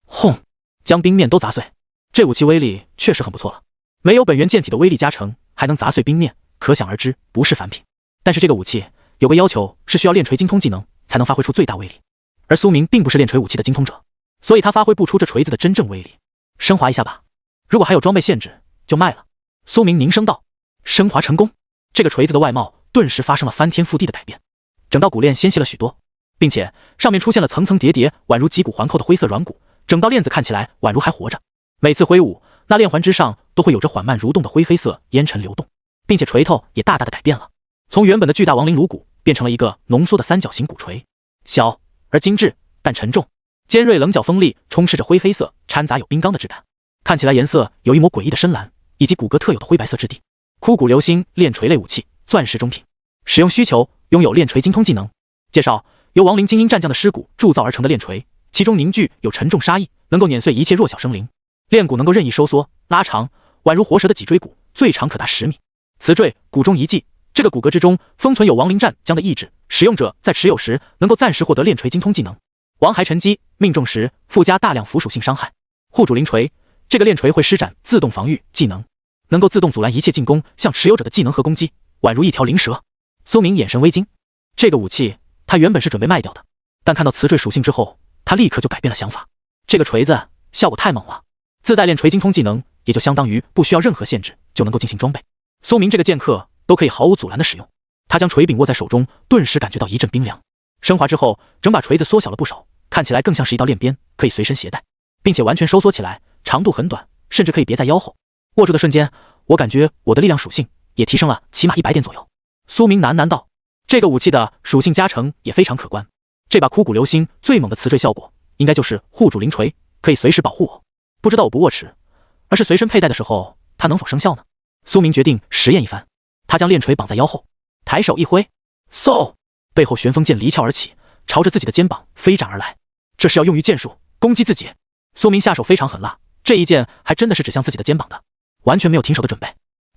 轰，将冰面都砸碎。这武器威力确实很不错了，没有本源剑体的威力加成，还能砸碎冰面，可想而知不是凡品。但是这个武器有个要求，是需要炼锤精通技能才能发挥出最大威力，而苏明并不是炼锤武器的精通者，所以他发挥不出这锤子的真正威力。升华一下吧，如果还有装备限制就卖了。苏明凝声道。升华成功，这个锤子的外貌顿时发生了翻天覆地的改变，整道骨链纤细了许多，并且上面出现了层层叠叠宛如脊骨环扣的灰色软骨，整道链子看起来宛如还活着。每次挥舞，那链环之上都会有着缓慢蠕动的灰黑色烟尘流动，并且锤头也大大的改变了，从原本的巨大亡灵颅骨变成了一个浓缩的三角形骨锤，小而精致但沉重，尖锐棱角锋利，充斥着灰黑色，掺杂有冰钢的质感，看起来颜色有一抹诡异的深蓝，以及骨骼特有的灰白色质地。枯骨流星炼锤类武器，钻石中品。使用需求：拥有炼锤精通技能。介绍：由亡灵精英战将的尸骨铸造而成的炼锤，其中凝聚有沉重杀意，能够碾碎一切弱小生灵。炼骨能够任意收缩、拉长，宛如活蛇的脊椎骨，最长可达10米。瓷坠骨中遗迹，这个骨骼之中封存有亡灵战将的意志，使用者在持有时能够暂时获得炼锤精通技能。王骸沉积，命中时附加大量腐属性伤害。护主灵锤，这个炼锤会施展自动防御技能，能够自动阻拦一切进攻向持有者的技能和攻击，宛如一条灵蛇。苏明眼神微惊，这个武器他原本是准备卖掉的，但看到瓷坠属性之后，他立刻就改变了想法。这个锤子效果太猛了，自带炼锤精通技能，也就相当于不需要任何限制就能够进行装备。苏明这个剑客都可以毫无阻拦的使用，他将锤柄握在手中，顿时感觉到一阵冰凉。升华之后，整把锤子缩小了不少，看起来更像是一道链鞭，可以随身携带，并且完全收缩起来，长度很短，甚至可以别在腰后。握住的瞬间，我感觉我的力量属性也提升了起码100点左右。苏明喃喃道，这个武器的属性加成也非常可观。这把枯骨流星最猛的瓷坠效果，应该就是护主灵锤，可以随时保护我。不知道我不握持，而是随身佩戴的时候，它能否生效呢？苏明决定实验一番，他将炼锤绑在腰后，抬手一挥，嗖，背后旋风剑离鞘而起，朝着自己的肩膀飞斩而来。这是要用于剑术攻击自己。苏明下手非常狠辣，这一剑还真的是指向自己的肩膀的，完全没有停手的准备，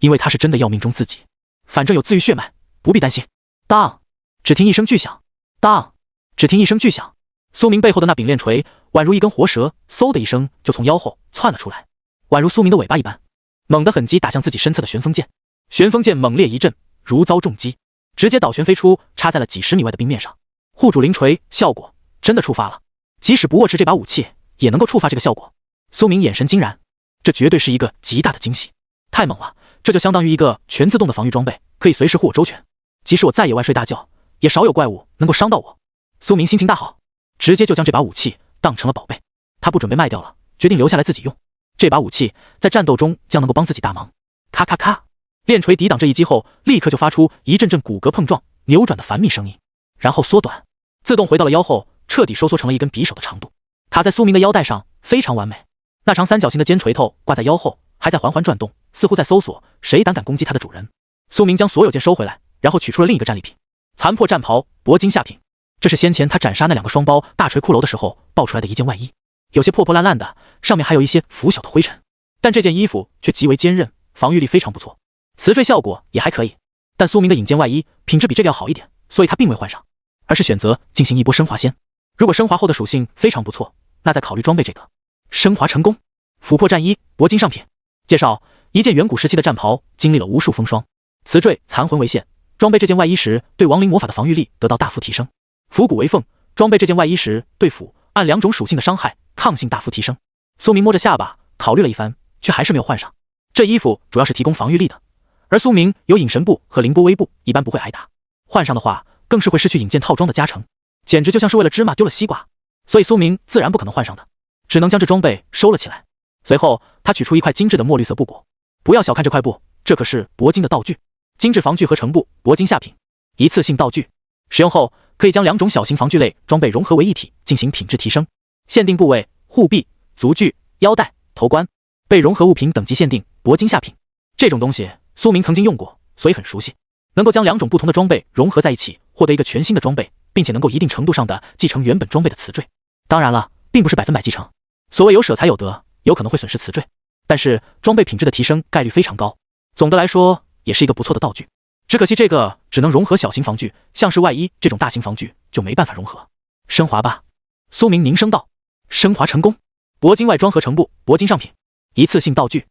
因为他是真的要命中自己。反正有自愈血脉，不必担心。当，只听一声巨响，当，只听一声巨响，苏明背后的那柄炼锤宛如一根活蛇，嗖的一声就从腰后窜了出来，宛如苏明的尾巴一般，猛地狠击打向自己身侧的旋风剑。旋风剑猛烈一震，如遭重击，直接倒旋飞出，插在了几10米外的冰面上。护主灵锤效果真的触发了，即使不握持这把武器，也能够触发这个效果。苏明眼神惊然，这绝对是一个极大的惊喜，太猛了！这就相当于一个全自动的防御装备，可以随时护我周全，即使我在野外睡大觉，也少有怪物能够伤到我。苏明心情大好，直接就将这把武器当成了宝贝，他不准备卖掉了，决定留下来自己用。这把武器在战斗中将能够帮自己大忙。咔咔咔，炼锤抵挡这一击后，立刻就发出一阵阵骨骼碰撞、扭转的繁密声音，然后缩短，自动回到了腰后，彻底收缩成了一根匕首的长度，卡在苏明的腰带上，非常完美。那长三角形的尖锤头挂在腰后，还在缓缓转动，似乎在搜索谁胆敢攻击他的主人。苏明将所有剑收回来，然后取出了另一个战利品——残破战袍铂金下品。这是先前他斩杀那2个双胞大锤骷髅的时候爆出来的一件外衣，有些破破烂烂的，上面还有一些腐朽的灰尘，但这件衣服却极为坚韧，防御力非常不错，瓷坠效果也还可以。但苏明的引荐外衣品质比这个要好一点，所以他并未换上，而是选择进行一波升华先。如果升华后的属性非常不错，那再考虑装备这个。升华成功，琥珀战衣铂金上品。介绍：一件远古时期的战袍，经历了无数风霜，瓷坠残魂为现，装备这件外衣时，对亡灵魔法的防御力得到大幅提升。腐骨为缝，装备这件外衣时，对腐、暗2种属性的伤害抗性大幅提升。苏明摸着下巴考虑了一番，却还是没有换上。这衣服主要是提供防御力的，而苏明有隐神步和凌波微步，一般不会挨打，换上的话更是会失去引荐套装的加成，简直就像是为了芝麻丢了西瓜，所以苏明自然不可能换上的，只能将这装备收了起来。随后他取出一块精致的墨绿色布裹，不要小看这块布，这可是铂金的道具，精致防具合成布，铂金下品，一次性道具，使用后可以将2种小型防具类装备融合为一体，进行品质提升。限定部位：护臂、足具、腰带、头冠。被融合物品等级限定，铂金下品。这种东西苏明曾经用过，所以很熟悉，能够将2种不同的装备融合在一起，获得一个全新的装备，并且能够一定程度上的继承原本装备的瓷坠。当然了，并不是100%继承，所谓有舍才有得，有可能会损失瓷坠，但是装备品质的提升概率非常高。总的来说，也是一个不错的道具。只可惜这个只能融合小型防具，像是外衣这种大型防具就没办法融合。升华吧，苏明凝声道。升华成功，铂金外装合成布，铂金上品，一次性道具，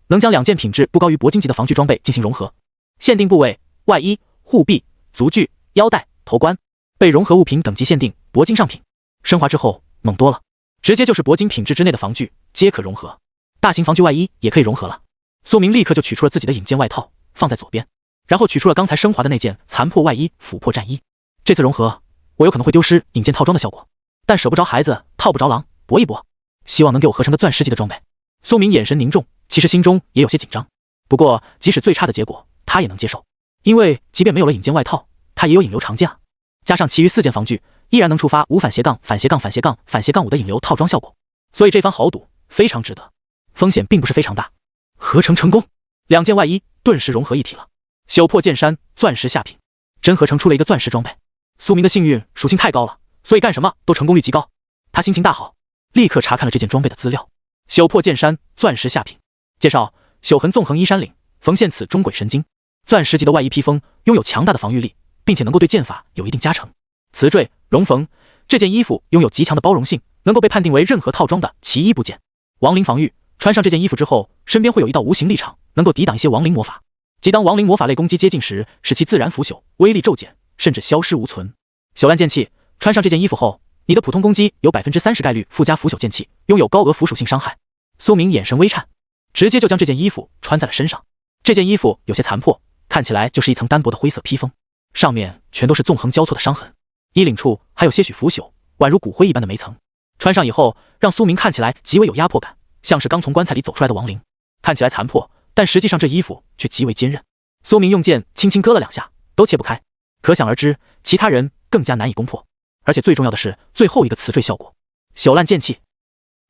能将2件品质不高于铂金级的防具装备进行融合。限定部位：外衣、护臂、足具、腰带、头冠。被融合物品等级限定，铂金上品。升华之后猛多了，直接就是铂金品质之内的防具皆可融合，大型防具外衣也可以融合了。苏明立刻就取出了自己的引荐外套，放在左边，然后取出了刚才升华的那件残破外衣琥珀战衣。这次融合，我有可能会丢失引荐套装的效果，但舍不着孩子套不着狼，搏一搏，希望能给我合成个钻石级的装备。苏明眼神凝重，其实心中也有些紧张，不过即使最差的结果他也能接受，因为即便没有了引荐外套，他也有引流长剑啊，加上其余4件防具，依然能触发无反斜杠反斜杠反斜杠反斜杠5的引流套装效果，所以这番豪赌非常值得，风险并不是非常大。合成成功，2件外衣顿时融合一体了。朽破剑衫，钻石下品，真合成出了一个钻石装备。苏明的幸运属性太高了，所以干什么都成功率极高。他心情大好，立刻查看了这件装备的资料。朽破剑衫，钻石下品。介绍：朽痕纵横衣衫领，缝线此中轨神经，钻石级的外衣披风，拥有强大的防御力，并且能够对剑法有一定加成。瓷坠熔缝，这件衣服拥有极强的包容性，能够被判定为任何套装的其一部件。亡灵防御，穿上这件衣服之后，身边会有一道无形力场，能够抵挡一些亡灵魔法。即当亡灵魔法类攻击接近时，使其自然腐朽，威力骤减，甚至消失无存。朽烂剑气，穿上这件衣服后，你的普通攻击有 30% 概率附加腐朽剑气，拥有高额腐属性伤害。苏明眼神微颤，直接就将这件衣服穿在了身上。这件衣服有些残破，看起来就是一层单薄的灰色披风，上面全都是纵横交错的伤痕，衣领处还有些许腐朽，宛如骨灰一般的煤层。穿上以后，让苏明看起来极为有压迫感，像是刚从棺材里走出来的亡灵。看起来残破，但实际上这衣服却极为坚韧。苏明用剑轻轻割了2下，都切不开，可想而知，其他人更加难以攻破。而且最重要的是最后一个词缀效果，朽烂剑气，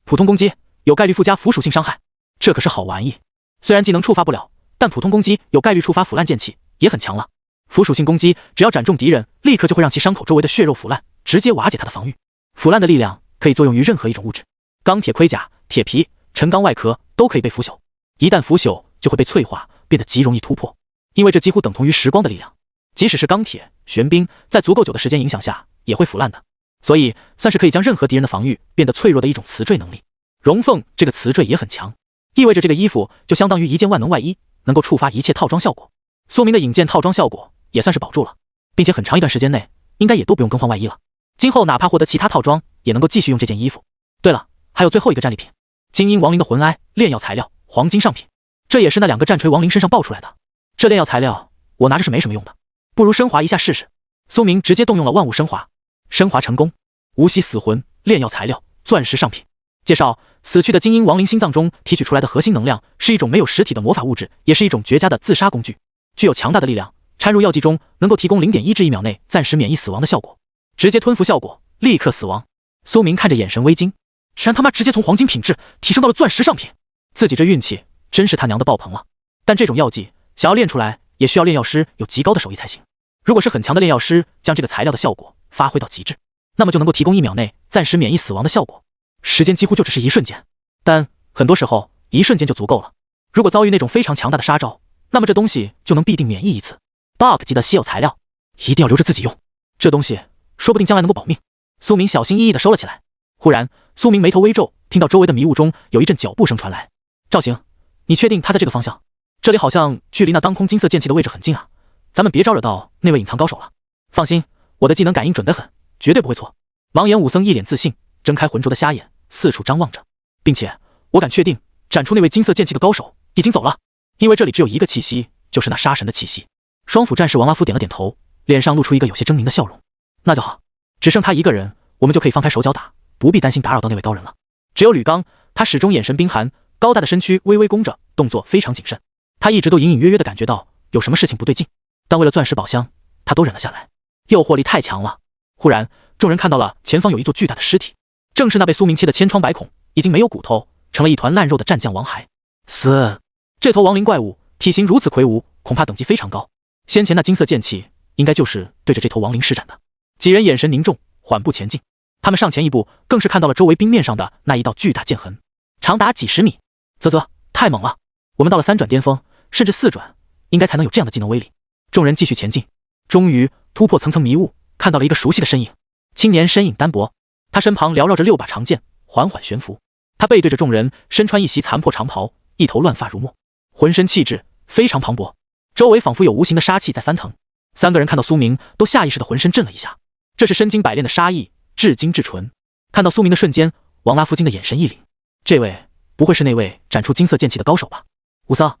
普通攻击有概率附加腐属性伤害，这可是好玩意。虽然技能触发不了，但普通攻击有概率触发腐烂剑气也很强了。腐属性攻击只要斩中敌人，立刻就会让其伤口周围的血肉腐烂，直接瓦解他的防御。腐烂的力量可以作用于任何一种物质，钢铁盔甲、铁皮、沉钢外壳都可以被腐朽，一旦腐朽就会被淬化，变得极容易突破，因为这几乎等同于时光的力量。即使是钢铁、玄冰，在足够久的时间影响下也会腐烂的，所以算是可以将任何敌人的防御变得脆弱的一种词缀能力。熔凤这个词缀也很强，意味着这个衣服就相当于一件万能外衣，能够触发一切套装效果。苏明的引剑套装效果也算是保住了，并且很长一段时间内应该也都不用更换外衣了。今后哪怕获得其他套装，也能够继续用这件衣服。对了，还有最后一个战利品，精英亡灵的魂埃炼药材料，黄金上品，这也是那2个战锤亡灵身上爆出来的。这炼药材料我拿着是没什么用的，不如升华一下试试。苏明直接动用了万物升华，升华成功。无息死魂炼药材料，钻石上品。介绍：死去的精英亡灵心脏中提取出来的核心能量，是一种没有实体的魔法物质，也是一种绝佳的自杀工具，具有强大的力量，掺入药剂中能够提供 0.1 至1秒内暂时免疫死亡的效果，直接吞服效果，立刻死亡。苏明看着眼神微惊，居然他妈直接从黄金品质提升到了钻石上品，自己这运气真是他娘的爆棚了。但这种药剂想要炼出来，也需要炼药师有极高的手艺才行。如果是很强的炼药师将这个材料的效果发挥到极致，那么就能够提供1秒内暂时免疫死亡的效果，时间几乎就只是1瞬间，但很多时候1瞬间就足够了。如果遭遇那种非常强大的杀招，那么这东西就能必定免疫一次。bug 级的稀有材料一定要留着自己用，这东西说不定将来能够保命。苏明小心翼翼地收了起来。忽然苏明眉头微皱，听到周围的迷雾中有一阵脚步声传来。赵行，你确定他在这个方向？这里好像距离那当空金色剑气的位置很近啊，咱们别招惹到那位隐藏高手了。放心，我的技能感应准得很，绝对不会错。盲眼武僧一脸自信，睁开浑浊的瞎眼，四处张望着，并且我敢确定，斩出那位金色剑气的高手已经走了，因为这里只有一个气息，就是那杀神的气息。双斧战士王拉夫点了点头，脸上露出一个有些狰狞的笑容。那就好，只剩他一个人，我们就可以放开手脚打，不必担心打扰到那位高人了。只有吕刚，他始终眼神冰寒，高大的身躯微微弓着，动作非常谨慎。他一直都隐隐约约地感觉到有什么事情不对劲，但为了钻石宝箱，他都忍了下来。诱惑力太强了。忽然，众人看到了前方有一座巨大的尸体，正是那被苏明切得千疮百孔，已经没有骨头，成了一团烂肉的战将王骸。死！这头亡灵怪物体型如此魁梧，恐怕等级非常高。先前那金色剑气应该就是对着这头亡灵施展的。几人眼神凝重，缓步前进。他们上前一步，更是看到了周围冰面上的那一道巨大剑痕，长达几十米。啧，太猛了！我们到了3转巅峰，甚至4转，应该才能有这样的技能威力。众人继续前进，终于突破层层迷雾，看到了一个熟悉的身影。青年身影单薄，他身旁缭绕着6把长剑，缓缓悬浮。他背对着众人，身穿一袭残破长袍，一头乱发如墨，浑身气质非常磅礴，周围仿佛有无形的杀气在翻腾。3个人看到苏明，都下意识的浑身震了一下。这是身经百炼的杀意，至精至纯。看到苏明的瞬间，王拉夫金的眼神一凛，这位不会是那位斩出金色剑气的高手吧？武僧，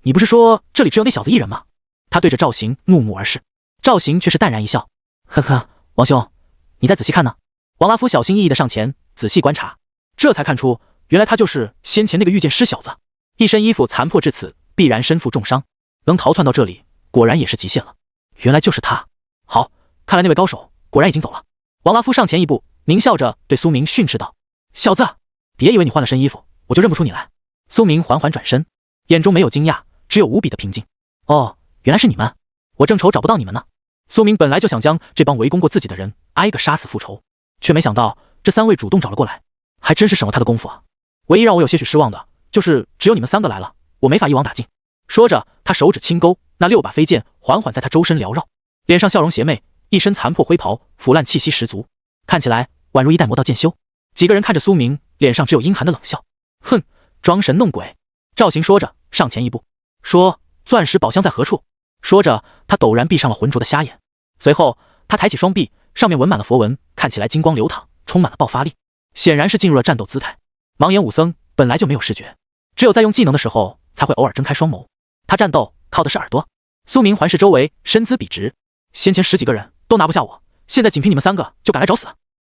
你不是说这里只有那小子一人吗？他对着赵行怒目而视，赵行却是淡然一笑，呵呵，王兄，你再仔细看呢。王拉夫小心翼翼地上前仔细观察，这才看出原来他就是先前那个御剑师小子，一身衣服残破至此，必然身负重伤，能逃窜到这里，果然也是极限了。原来就是他。好，看来那位高手果然已经走了。王拉夫上前一步，狞笑着对苏明训斥道：“小子，别以为你换了身衣服，我就认不出你来。”苏明缓缓转身，眼中没有惊讶，只有无比的平静。哦，原来是你们，我正愁找不到你们呢。苏明本来就想将这帮围攻过自己的人挨个杀死复仇，却没想到这3位主动找了过来，还真是省了他的功夫啊。唯一让我有些许失望的就是只有你们3个来了，我没法一网打尽。说着，他手指轻勾，那6把飞剑缓缓在他周身缭绕，脸上笑容邪魅，一身残破灰袍，腐烂气息十足，看起来宛如一代魔道剑修。几个人看着苏明，脸上只有阴寒的冷笑。哼，装神弄鬼。赵行说着上前一步，说：“钻石宝箱在何处？”说着，他陡然闭上了浑浊的瞎眼。随后，他抬起双臂，上面纹满了佛纹，看起来金光流淌，充满了爆发力，显然是进入了战斗姿态。盲眼武僧本来就没有视觉，只有在用技能的时候才会偶尔睁开双眸。他战斗靠的是耳朵。苏明环视周围，身姿笔直，先前10几个人都拿不下我，现在仅凭你们3个就敢来找死？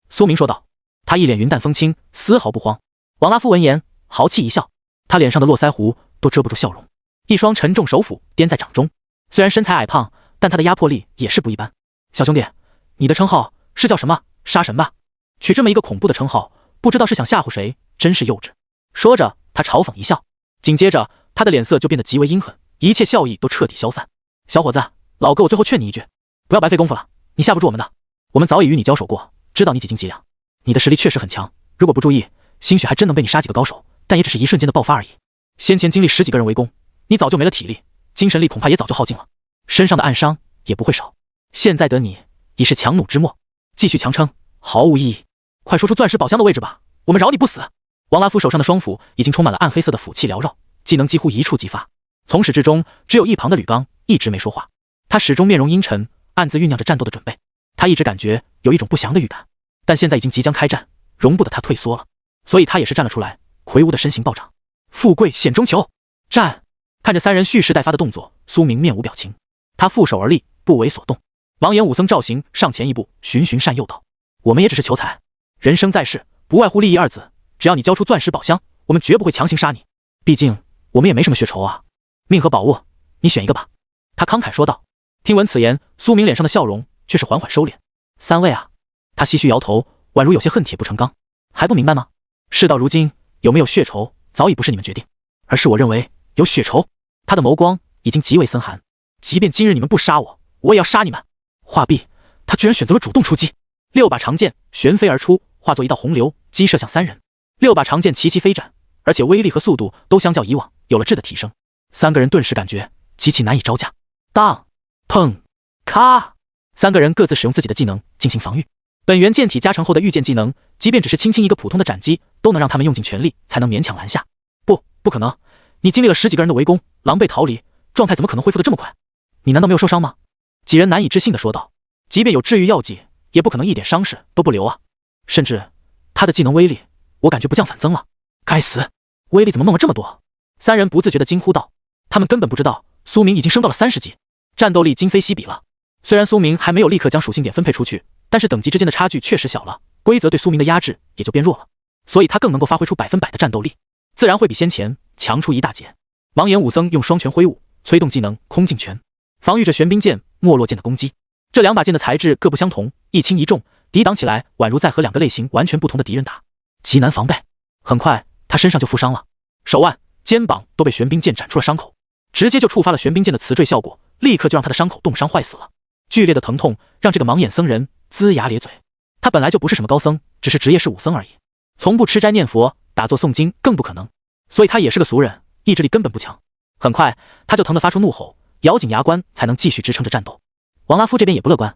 苏明说道。他一脸云淡风轻，丝毫不慌。王拉夫闻言豪气一笑，他脸上的络腮胡都遮不住笑容，一双沉重手斧掂在掌中。虽然身材矮胖，但他的压迫力也是不一般。小兄弟，你的称号是叫什么？杀神吧？取这么一个恐怖的称号，不知道是想吓唬谁，真是幼稚。说着，他嘲讽一笑，紧接着他的脸色就变得极为阴狠，一切笑意都彻底消散。小伙子，老哥我最后劝你一句，不要白费功夫了，你吓不住我们的。我们早已与你交手过，知道你几斤几两，你的实力确实很强，如果不注意，兴许还真能被你杀几个高手，但也只是一瞬间的爆发而已。先前经历10几个人围攻，你早就没了体力，精神力恐怕也早就耗尽了，身上的暗伤也不会少。现在的你已是强弩之末，继续强撑毫无意义。快说出钻石宝箱的位置吧，我们饶你不死。王拉夫手上的双斧已经充满了暗黑色的斧气缭绕，技能几乎一触即发。从始至终，只有一旁的吕刚一直没说话，他始终面容阴沉，暗自酝酿着战斗的准备。他一直感觉有一种不祥的预感，但现在已经即将开战，容不得他退缩了，所以他也是站了出来，魁梧的身形暴涨。富贵险中求，战！看着3人蓄势待发的动作，苏明面无表情，他负手而立，不为所动。盲眼武僧赵行上前一步，循循善诱道：“我们也只是求财，人生在世，不外乎利益2字。只要你交出钻石宝箱，我们绝不会强行杀你。毕竟我们也没什么血仇啊，命和宝物，你选一个吧。”他慷慨说道。听闻此言，苏明脸上的笑容却是缓缓收敛。3位啊，他唏嘘摇头，宛如有些恨铁不成钢。还不明白吗？事到如今，有没有血仇早已不是你们决定，而是我认为有血仇。他的眸光已经极为森寒，即便今日你们不杀我，我也要杀你们。话毕，他居然选择了主动出击，6把长剑旋飞而出，化作一道洪流，击射向3人。6把长剑齐齐飞斩，而且威力和速度都相较以往有了质的提升。3个人顿时感觉极其难以招架。当、砰、咔，3个人各自使用自己的技能进行防御。本源剑体加成后的御剑技能，即便只是轻轻一个普通的斩击，都能让他们用尽全力才能勉强拦下。不可能！你经历了10几个人的围攻，狼狈逃离，状态怎么可能恢复得这么快？你难道没有受伤吗？几人难以置信地说道。即便有治愈药剂，也不可能一点伤势都不留啊！甚至他的技能威力，我感觉不降反增了。该死，威力怎么猛了这么多？3人不自觉地惊呼道。他们根本不知道苏明已经升到了30级，战斗力今非昔比了。虽然苏明还没有立刻将属性点分配出去，但是等级之间的差距确实小了，规则对苏明的压制也就变弱了，所以他更能够发挥出100%的战斗力，自然会比先前强出一大截。盲眼武僧用双拳挥舞，催动技能空镜拳，防御着玄冰剑、没落剑的攻击。这2把剑的材质各不相同，一轻一重，抵挡起来宛如在和2个类型完全不同的敌人打，极难防备。很快他身上就负伤了，手腕、肩膀都被玄冰剑斩出了伤口，直接就触发了玄冰剑的磁坠效果，立刻就让他的伤口冻伤坏死了。剧烈的疼痛让这个盲眼僧人龇牙咧嘴。他本来就不是什么高僧，只是职业是武僧而已，从不吃斋念佛、打坐诵经更不可能，所以他也是个俗人，意志力根本不强。很快他就疼得发出怒吼，咬紧牙关才能继续支撑着战斗。王拉夫这边也不乐观，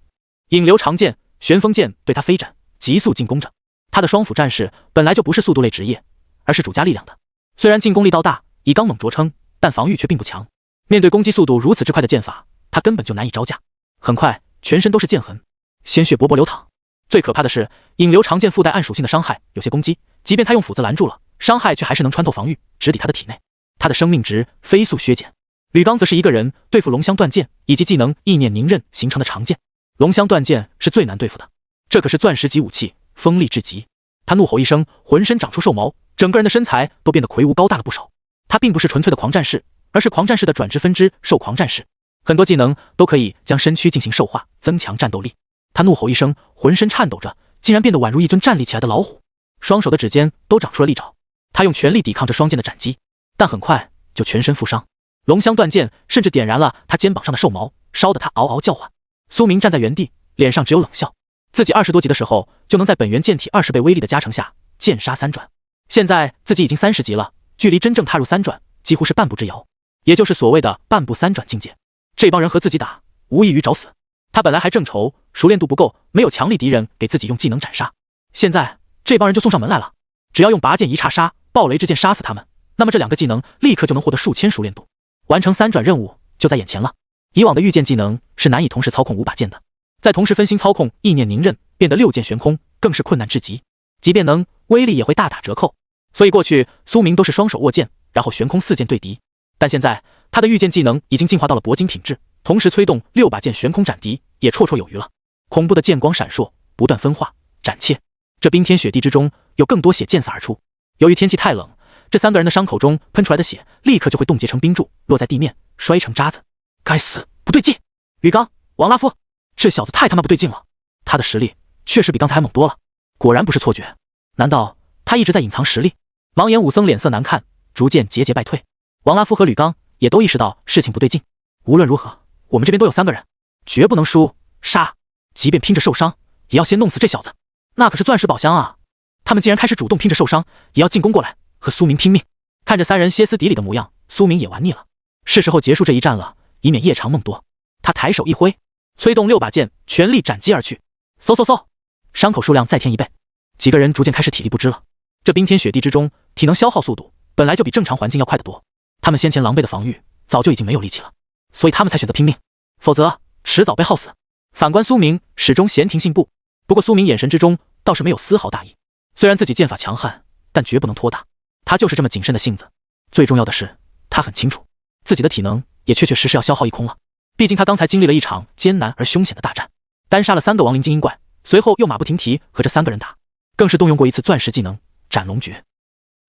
引流长剑、旋风剑对他飞斩，急速进攻着。他的双斧战士本来就不是速度类职业，而是主加力量的，虽然进攻力道大，以刚猛着称，但防御却并不强。面对攻击速度如此之快的剑法，他根本就难以招架。很快全身都是剑痕，鲜血勃勃流淌。最可怕的是，引流长剑附带暗属性的伤害，有些攻击即便他用斧子拦住了，伤害却还是能穿透防御，直抵他的体内，他的生命值飞速削减。吕刚则是一个人对付龙香断剑以及技能意念凝刃形成的长剑。龙香断剑是最难对付的，这可是钻石级武器，锋利至极。他怒吼一声，浑身长出兽毛，整个人的身材都变得魁梧高大了不少。他并不是纯粹的狂战士，而是狂战士的转职分支兽狂战士，很多技能都可以将身躯进行兽化，增强战斗力。他怒吼一声，浑身颤抖着，竟然变得宛如一尊站立起来的老虎，双手的指尖都长出了利爪。他用全力抵抗着双剑的斩击，但很快就全身负伤。龙香断剑甚至点燃了他肩膀上的兽毛，烧得他嗷嗷叫唤。苏明站在原地，脸上只有冷笑。自己20多级的时候就能在本源剑体20倍威力的加成下剑杀3转，现在自己已经30级了，距离真正踏入3转几乎是半步之遥，也就是所谓的半步3转境界。这帮人和自己打，无异于找死。他本来还正愁熟练度不够，没有强力敌人给自己用技能斩杀，现在这帮人就送上门来了，只要用拔剑一叉杀、暴雷之剑杀死他们，那么这2个技能立刻就能获得数千熟练度，完成3转任务就在眼前了。以往的御剑技能是难以同时操控5把剑的，再同时分心操控意念凝刃，变得6剑悬空更是困难至极，即便能，威力也会大打折扣。所以过去苏明都是双手握剑，然后悬空4剑对敌，但现在他的御剑技能已经进化到了铂金品质，同时催动6把剑悬空斩敌也绰绰有余了。恐怖的剑光闪烁，不断分化斩切，这冰天雪地之中有更多血溅洒而出。由于天气太冷，这3个人的伤口中喷出来的血立刻就会冻结成冰柱，落在地面摔成渣子。该死，不对劲！吕刚、王拉夫，这小子太他妈不对劲了，他的实力确实比刚才还猛多了，果然不是错觉。难道他一直在隐藏实力？盲眼武僧脸色难看，逐渐节节败退。王拉夫和吕刚也都意识到事情不对劲。无论如何，我们这边都有3个人，绝不能输，杀！即便拼着受伤，也要先弄死这小子。那可是钻石宝箱啊！他们竟然开始主动拼着受伤，也要进攻过来，和苏明拼命。看着3人歇斯底里的模样，苏明也玩腻了，是时候结束这一战了，以免夜长梦多。他抬手一挥，催动6把剑，全力斩击而去。嗖嗖嗖，伤口数量再添1倍，几个人逐渐开始体力不支了。这冰天雪地之中，体能消耗速度本来就比正常环境要快得多，他们先前狼狈的防御早就已经没有力气了，所以他们才选择拼命，否则迟早被耗死。反观苏明，始终闲庭信步，不过苏明眼神之中倒是没有丝毫大意。虽然自己剑法强悍，但绝不能拖大，他就是这么谨慎的性子。最重要的是，他很清楚自己的体能也确确实实要消耗一空了。毕竟他刚才经历了一场艰难而凶险的大战，单杀了3个亡灵精英怪，随后又马不停蹄和这3个人打，更是动用过一次钻石技能斩龙诀。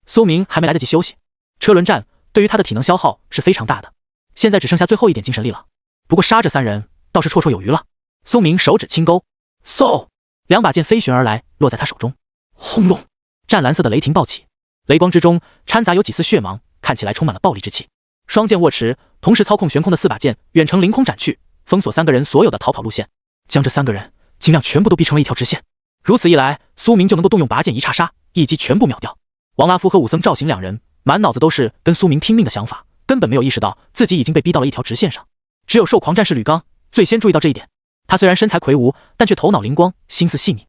苏明还没来得及休息，车轮战对于他的体能消耗是非常大的，现在只剩下最后一点精神力了。不过杀这3人倒是绰绰有余了。苏明手指轻勾，嗖，2把剑飞旋而来，落在他手中。轰隆，湛蓝色的雷霆暴起，雷光之中掺杂有几丝血芒，看起来充满了暴力之气。双剑握持，同时操控悬空的4把剑远程凌空斩去，封锁3个人所有的逃跑路线，将这3个人尽量全部都逼成了一条直线。如此一来，苏明就能够动用拔剑一叉杀，一击全部秒掉。王拉夫和武僧赵行2人满脑子都是跟苏明拼命的想法，根本没有意识到自己已经被逼到了一条直线上。只有兽狂战士吕刚最先注意到这一点，他虽然身材魁梧，但却头脑灵光，心思细腻。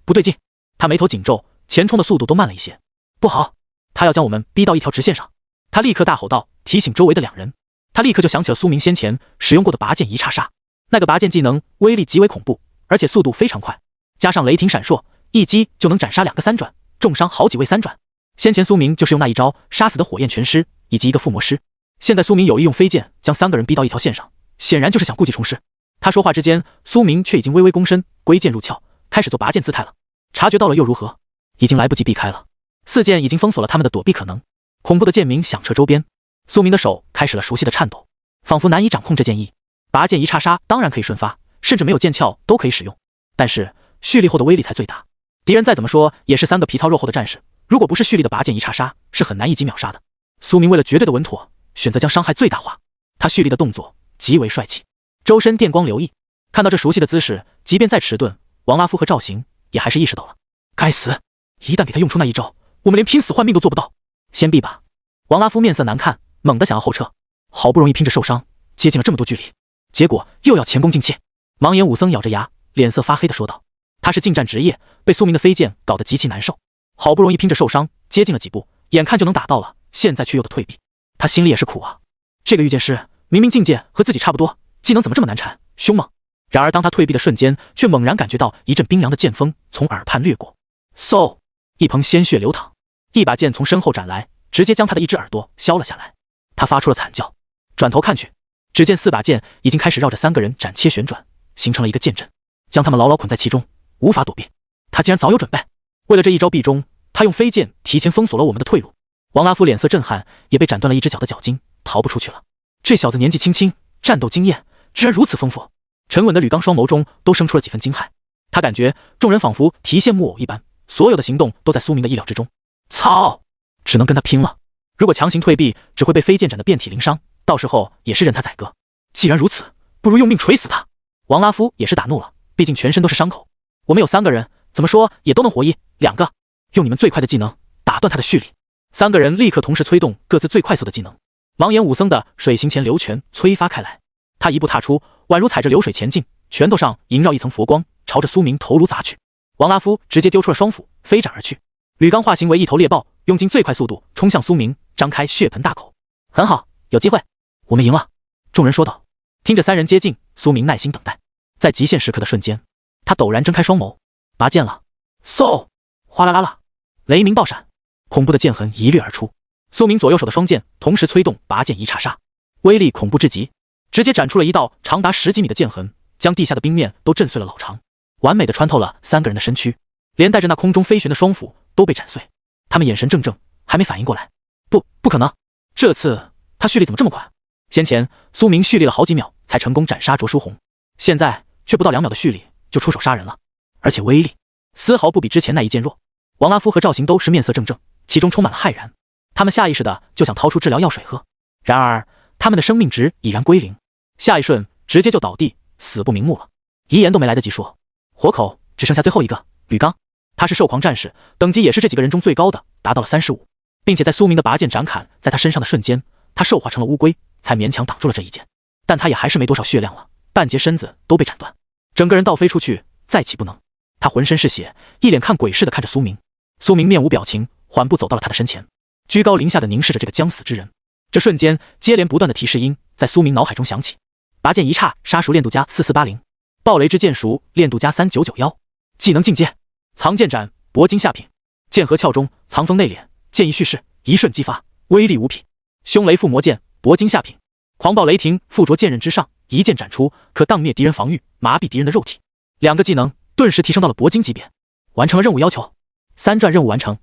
不对劲，他眉头紧皱，前冲的速度都慢了一些。不好，他要将我们逼到一条直线上。他立刻大吼道，提醒周围的2人。他立刻就想起了苏明先前使用过的拔剑一叉杀，那个拔剑技能威力极为恐怖，而且速度非常快，加上雷霆闪烁，一击就能斩杀2个3转，重伤好几位3转。先前苏明就是用那一招杀死的火焰拳师以及一个附魔师，现在苏明有意用飞剑将3个人逼到一条线上，显然就是想故技重施。他说话之间，苏明却已经微微躬身，归剑入鞘，开始做拔剑姿态了。察觉到了又如何？已经来不及避开了，4剑已经封锁了他们的躲避可能。恐怖的剑鸣响彻周边，苏明的手开始了熟悉的颤抖，仿佛难以掌控这剑意。拔剑一叉杀当然可以瞬发，甚至没有剑鞘都可以使用，但是蓄力后的威力才最大。敌人再怎么说也是3个皮糙肉厚的战士，如果不是蓄力的拔剑一叉杀，是很难一击秒杀的。苏明为了绝对的稳妥，选择将伤害最大化。他蓄力的动作极为帅气，周身电光流溢。看到这熟悉的姿势，即便再迟钝，王拉夫和赵行也还是意识到了。该死，一旦给他用出那一招，我们连拼死换命都做不到。先避吧。王拉夫面色难看，猛地想要后撤，好不容易拼着受伤，接近了这么多距离，结果又要前功尽弃。盲眼武僧咬着牙，脸色发黑地说道。他是近战职业，被苏明的飞剑搞得极其难受，好不容易拼着受伤，接近了几步，眼看就能打到了，现在却又得退避，他心里也是苦啊。这个御剑师明明境界和自己差不多，技能怎么这么难缠，凶猛？然而当他退避的瞬间，却猛然感觉到一阵冰凉的剑风从耳畔掠过，嗖，一捧鲜血流淌，一把剑从身后斩来，直接将他的一只耳朵削了下来。他发出了惨叫，转头看去，只见4把剑已经开始绕着3个人斩切旋转，形成了一个剑阵，将他们牢牢捆在其中，无法躲避。他竟然早有准备，为了这一招必中，他用飞剑提前封锁了我们的退路。王拉夫脸色震撼，也被斩断了一只脚的脚筋，逃不出去了。这小子年纪轻轻，战斗经验居然如此丰富。沉稳的吕刚双眸中都生出了几分惊骇。他感觉众人仿佛提线木偶一般，所有的行动都在苏明的意料之中。操！只能跟他拼了。如果强行退避，只会被飞剑斩得遍体鳞伤，到时候也是任他宰割。既然如此，不如用命锤死他。王拉夫也是打怒了，毕竟全身都是伤口。我们有3个人，怎么说也都能活1、2个。用你们最快的技能打断他的蓄力。3个人立刻同时催动各自最快速的技能。狼眼武僧的水行前流拳催发开来，他一步踏出，宛如踩着流水前进，拳头上萦绕一层佛光，朝着苏明头颅砸去。王拉夫直接丢出了双斧，飞斩而去。吕刚化形为一头猎豹，用尽最快速度冲向苏明，张开血盆大口。很好，有机会，我们赢了。众人说道。听着3人接近，苏明耐心等待。在极限时刻的瞬间，他陡然睁开双眸，拔剑了。嗖！哗啦啦啦，雷鸣爆闪，恐怖的剑痕一掠而出。苏明左右手的双剑同时催动，拔剑一叉杀，威力恐怖至极，直接斩出了一道长达10几米的剑痕，将地下的冰面都震碎了老长，完美的穿透了3个人的身躯，连带着那空中飞旋的双斧都被斩碎。他们眼神怔怔，还没反应过来。不可能！这次他蓄力怎么这么快？先前苏明蓄力了好几秒才成功斩杀卓书红，现在却不到2秒的蓄力就出手杀人了，而且威力丝毫不比之前那一剑弱。王拉夫和赵行都是面色怔怔，其中充满了骇然。他们下意识的就想掏出治疗药水喝，然而他们的生命值已然归零，下一瞬直接就倒地，死不瞑目了。遗言都没来得及说，活口只剩下最后一个吕刚。他是兽狂战士，等级也是这几个人中最高的，达到了35，并且在苏明的拔剑斩砍在他身上的瞬间，他兽化成了乌龟，才勉强挡住了这一剑。但他也还是没多少血量了，半截身子都被斩断，整个人倒飞出去，再起不能。他浑身是血，一脸看鬼似的看着苏明。苏明面无表情，缓步走到了他的身前，居高临下的凝视着这个将死之人。这瞬间，接连不断的提示音在苏明脑海中响起：拔剑一叉杀熟练度加4480，暴雷之剑熟练度加3991，技能进阶，藏剑斩铂金下品，剑合鞘中，藏锋内敛，剑意蓄势，一瞬即发，威力无匹。凶雷附魔剑铂金下品，狂暴雷霆附着剑刃之上，一剑斩出，可荡灭敌人防御，麻痹敌人的肉体。2个技能顿时提升到了铂金级别，完成了任务要求。3转任务完成，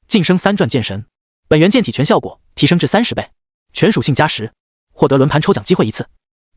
晋升3转剑神，本源剑体全效果提升至30倍，全属性加10，获得轮盘抽奖机会1次，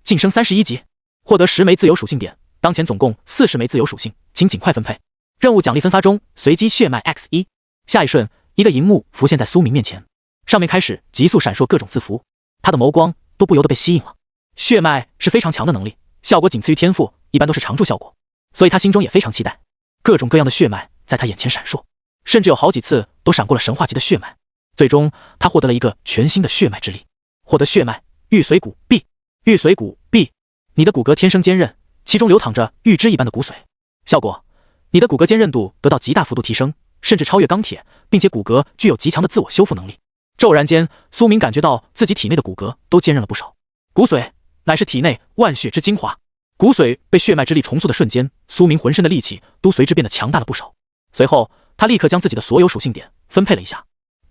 晋升31级，获得10枚自由属性点，当前总共40枚自由属性，请尽快分配。任务奖励分发中，随机血脉 X1。下一瞬，一个荧幕浮现在苏明面前，上面开始急速闪烁各种字符，他的眸光都不由得被吸引了。血脉是非常强的能力，效果仅次于天赋，一般都是常驻效果，所以他心中也非常期待。各种各样的血脉在他眼前闪烁，甚至有好几次都闪过了神话级的血脉。最终，他获得了一个全新的血脉之力，获得血脉玉髓骨壁。玉髓骨壁，你的骨骼天生坚韧，其中流淌着玉汁一般的骨髓。效果，你的骨骼坚韧度得到极大幅度提升，甚至超越钢铁，并且骨骼具有极强的自我修复能力。骤然间，苏明感觉到自己体内的骨骼都坚韧了不少。骨髓乃是体内万血之精华，骨髓被血脉之力重塑的瞬间，苏明浑身的力气都随之变得强大了不少。随后，他立刻将自己的所有属性点分配了一下，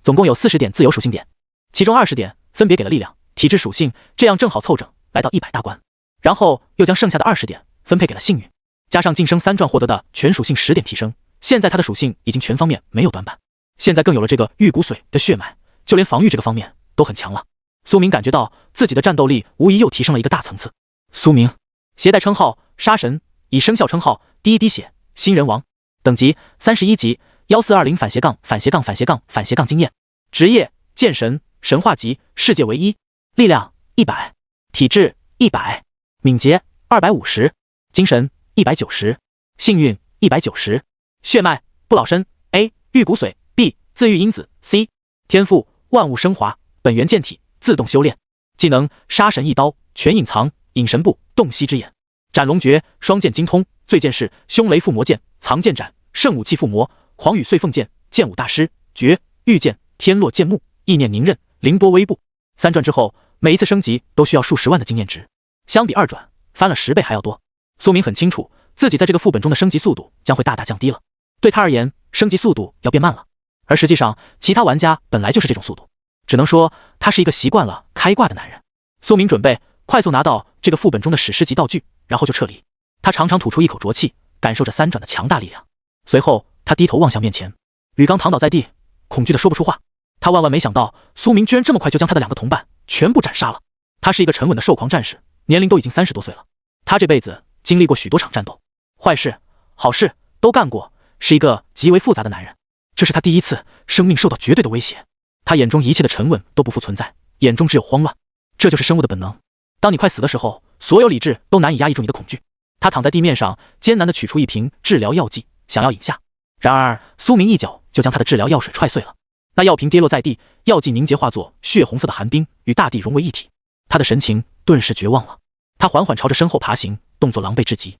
总共有40点自由属性点，其中20点分别给了力量、体质属性，这样正好凑整来到100大关。然后又将剩下的20点分配给了幸运，加上晋升3转获得的全属性10点提升，现在他的属性已经全方面没有短板。现在更有了这个玉骨髓的血脉，就连防御这个方面都很强了。苏明感觉到自己的战斗力无疑又提升了一个大层次。苏明携带称号杀神，以生肖称号第一滴血新人王，等级31级1420反斜杠反斜杠反斜杠反斜杠经验，职业剑神，神话级，世界唯一，力量100，体质100，敏捷250，精神190，幸运190，血脉不老身 A， 玉骨髓 B， 自愈因子 C， 天赋万物升华，本源剑体自动修炼，技能杀神一刀，全隐藏，隐神步，洞悉之眼，斩龙诀，双剑精通，最剑是凶雷附魔剑，藏剑斩，圣武器附魔，黄羽碎凤剑，剑舞大师，绝御剑，天落剑幕，意念凝刃，凌波微步。3转之后，每一次升级都需要数十万的经验值，相比2转翻了10倍还要多。苏明很清楚自己在这个副本中的升级速度将会大大降低了，对他而言，升级速度要变慢了。而实际上，其他玩家本来就是这种速度，只能说他是一个习惯了开挂的男人。苏明准备快速拿到这个副本中的史诗级道具，然后就撤离。他长长吐出一口浊气，感受着3转的强大力量。随后，他低头望向面前，吕刚躺倒在地，恐惧的说不出话。他万万没想到，苏明居然这么快就将他的2个同伴全部斩杀了。他是一个沉稳的兽狂战士，年龄都已经30多岁了。他这辈子经历过许多场战斗，坏事好事都干过，是一个极为复杂的男人。这是他第一次生命受到绝对的威胁，他眼中一切的沉稳都不复存在，眼中只有慌乱。这就是生物的本能。当你快死的时候，所有理智都难以压抑住你的恐惧。他躺在地面上，艰难地取出一瓶治疗药剂，想要饮下。然而苏明一脚就将他的治疗药水踹碎了，那药瓶跌落在地，药剂凝结化作血红色的寒冰，与大地融为一体。他的神情顿时绝望了，他缓缓朝着身后爬行，动作狼狈至极。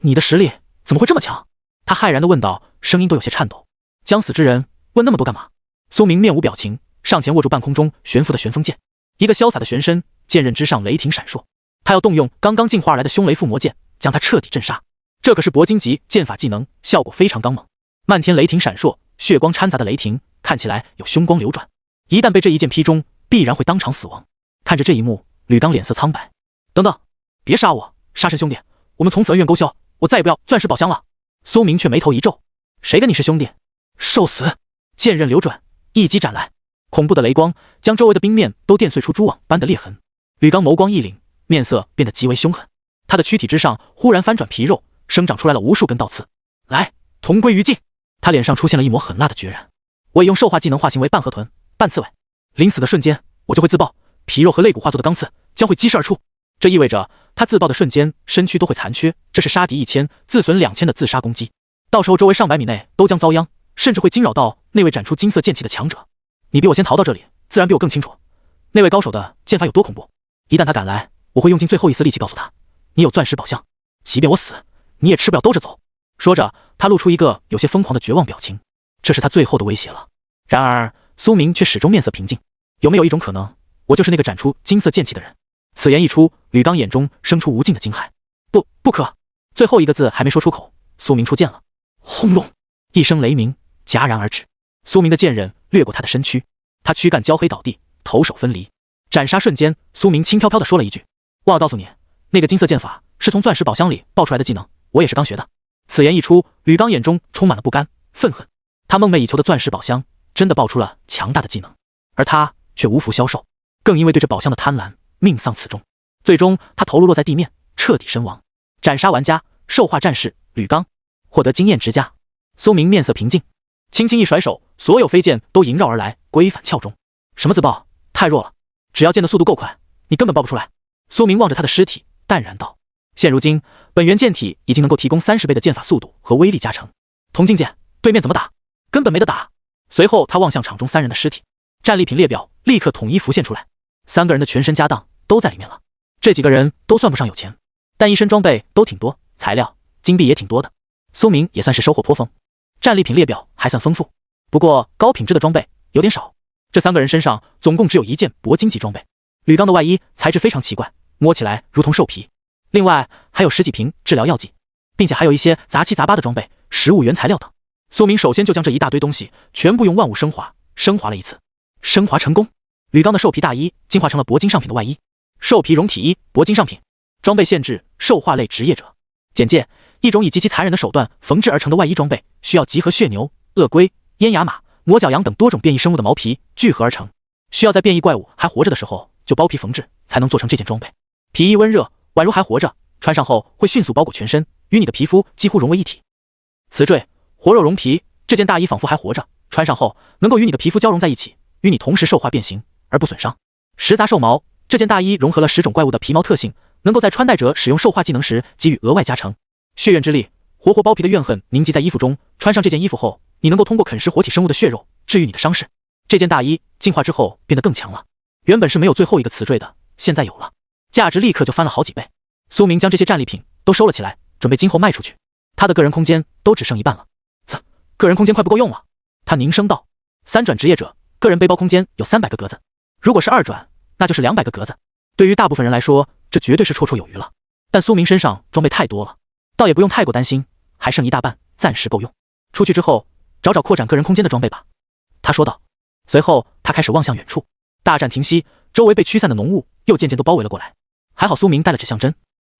你的实力怎么会这么强？他骇然地问道，声音都有些颤抖。将死之人问那么多干嘛？苏明面无表情，上前握住半空中悬浮的旋风剑，一个潇洒的旋身，剑刃之上雷霆闪烁。他要动用刚刚进化而来的凶雷附魔剑，将他彻底震杀。这可是铂金级剑法技能，效果非常刚猛。漫天雷霆闪烁，血光掺杂的雷霆看起来有凶光流转，一旦被这一剑劈中，必然会当场死亡。看着这一幕，吕刚脸色苍白。等等，别杀我，杀神兄弟，我们从此恩怨勾销，我再也不要钻石宝箱了。苏明却眉头一皱，谁跟你是兄弟？受死！剑刃流转，一击斩来，恐怖的雷光将周围的冰面都电碎出蛛网般的裂痕。吕刚眸光一凛，面色变得极为凶狠，他的躯体之上忽然翻转皮肉，生长出来了无数根刀刺。来，同归于尽！他脸上出现了一抹狠辣的决然。我已用兽化技能化形为半河豚、半刺猬，临死的瞬间我就会自爆，皮肉和肋骨化作的钢刺将会激射而出。这意味着他自爆的瞬间身躯都会残缺，这是杀敌1000自损2000的自杀攻击，到时候周围上百米内都将遭殃，甚至会惊扰到那位展出金色剑气的强者。你比我先逃到这里，自然比我更清楚那位高手的剑法有多恐怖。一旦他赶来，我会用尽最后一丝力气告诉他，你有钻石宝箱，即便我死，你也吃不了兜着走。说着，他露出一个有些疯狂的绝望表情，这是他最后的威胁了。然而苏明却始终面色平静。有没有一种可能，我就是那个展出金色剑气的人？此言一出，吕刚眼中生出无尽的惊骇。不可！最后一个字还没说出口，苏明出剑了。轰隆！一声雷鸣戛然而止，苏明的剑刃掠过他的身躯，他躯干焦黑倒地，头手分离。斩杀瞬间，苏明轻飘飘地说了一句：忘了告诉你，那个金色剑法是从钻石宝箱里爆出来的技能，我也是刚学的。此言一出，吕刚眼中充满了不甘、愤恨。他梦寐以求的钻石宝箱真的爆出了强大的技能，而他却无福消受，更因为对这宝箱的贪婪，命丧此中。最终他头颅落在地面，彻底身亡。斩杀玩家兽化战士吕刚，获得经验值加。苏明面色平静，轻轻一甩手，所有飞剑都萦绕而来，归返鞘中。什么自爆？太弱了，只要剑的速度够快，你根本爆不出来。苏明望着他的尸体，淡然道。现如今本源剑体已经能够提供30倍的剑法速度和威力加成，铜镜剑对面怎么打？根本没得打。随后他望向场中3人的尸体，战利品列表立刻统一浮现出来，3个人的全身家当都在里面了。这几个人都算不上有钱，但一身装备都挺多，材料金币也挺多的。苏明也算是收获颇丰，战利品列表还算丰富，不过高品质的装备有点少。这3个人身上总共只有1件铂金级装备。吕刚的外衣材质非常奇怪，摸起来如同兽皮，另外还有10几瓶治疗药剂，并且还有一些杂七杂八的装备、食物原材料等。苏明首先就将这一大堆东西全部用万物升华了一次，升华成功。吕刚的兽皮大衣进化成了铂金上品的外衣，兽皮绒体衣铂金上品。装备限制兽化类职业者。简介：一种以极其残忍的手段缝制而成的外衣装备，需要集合血牛、鳄龟、烟牙马、魔角羊等多种变异生物的毛皮聚合而成，需要在变异怪物还活着的时候就剥皮缝制，才能做成这件装备。皮衣温热，宛如还活着，穿上后会迅速包裹全身，与你的皮肤几乎融为一体。雌坠，活肉绒皮，这件大衣仿佛还活着，穿上后能够与你的皮肤交融在一起，与你同时兽化变形而不损伤。食杂兽毛，这件大衣融合了10种怪物的皮毛特性，能够在穿戴者使用兽化技能时给予额外加成。血怨之力，活剥皮的怨恨凝集在衣服中，穿上这件衣服后，你能够通过啃食活体生物的血肉治愈你的伤势。这件大衣进化之后变得更强了，原本是没有最后一个雌坠的，现在有了，价值立刻就翻了好几倍。苏明将这些战利品都收了起来，准备今后卖出去。他的个人空间都只剩一半了，个人空间快不够用了。他凝声道：3转职业者，个人背包空间有300个格子，如果是2转，那就是200个格子。对于大部分人来说，这绝对是绰绰有余了。但苏明身上装备太多了，倒也不用太过担心，还剩一大半，暂时够用。出去之后，找找扩展个人空间的装备吧，他说道。随后他开始望向远处，大战停息，周围被驱散的浓雾又渐渐都包围了过来。还好苏明带了指向针，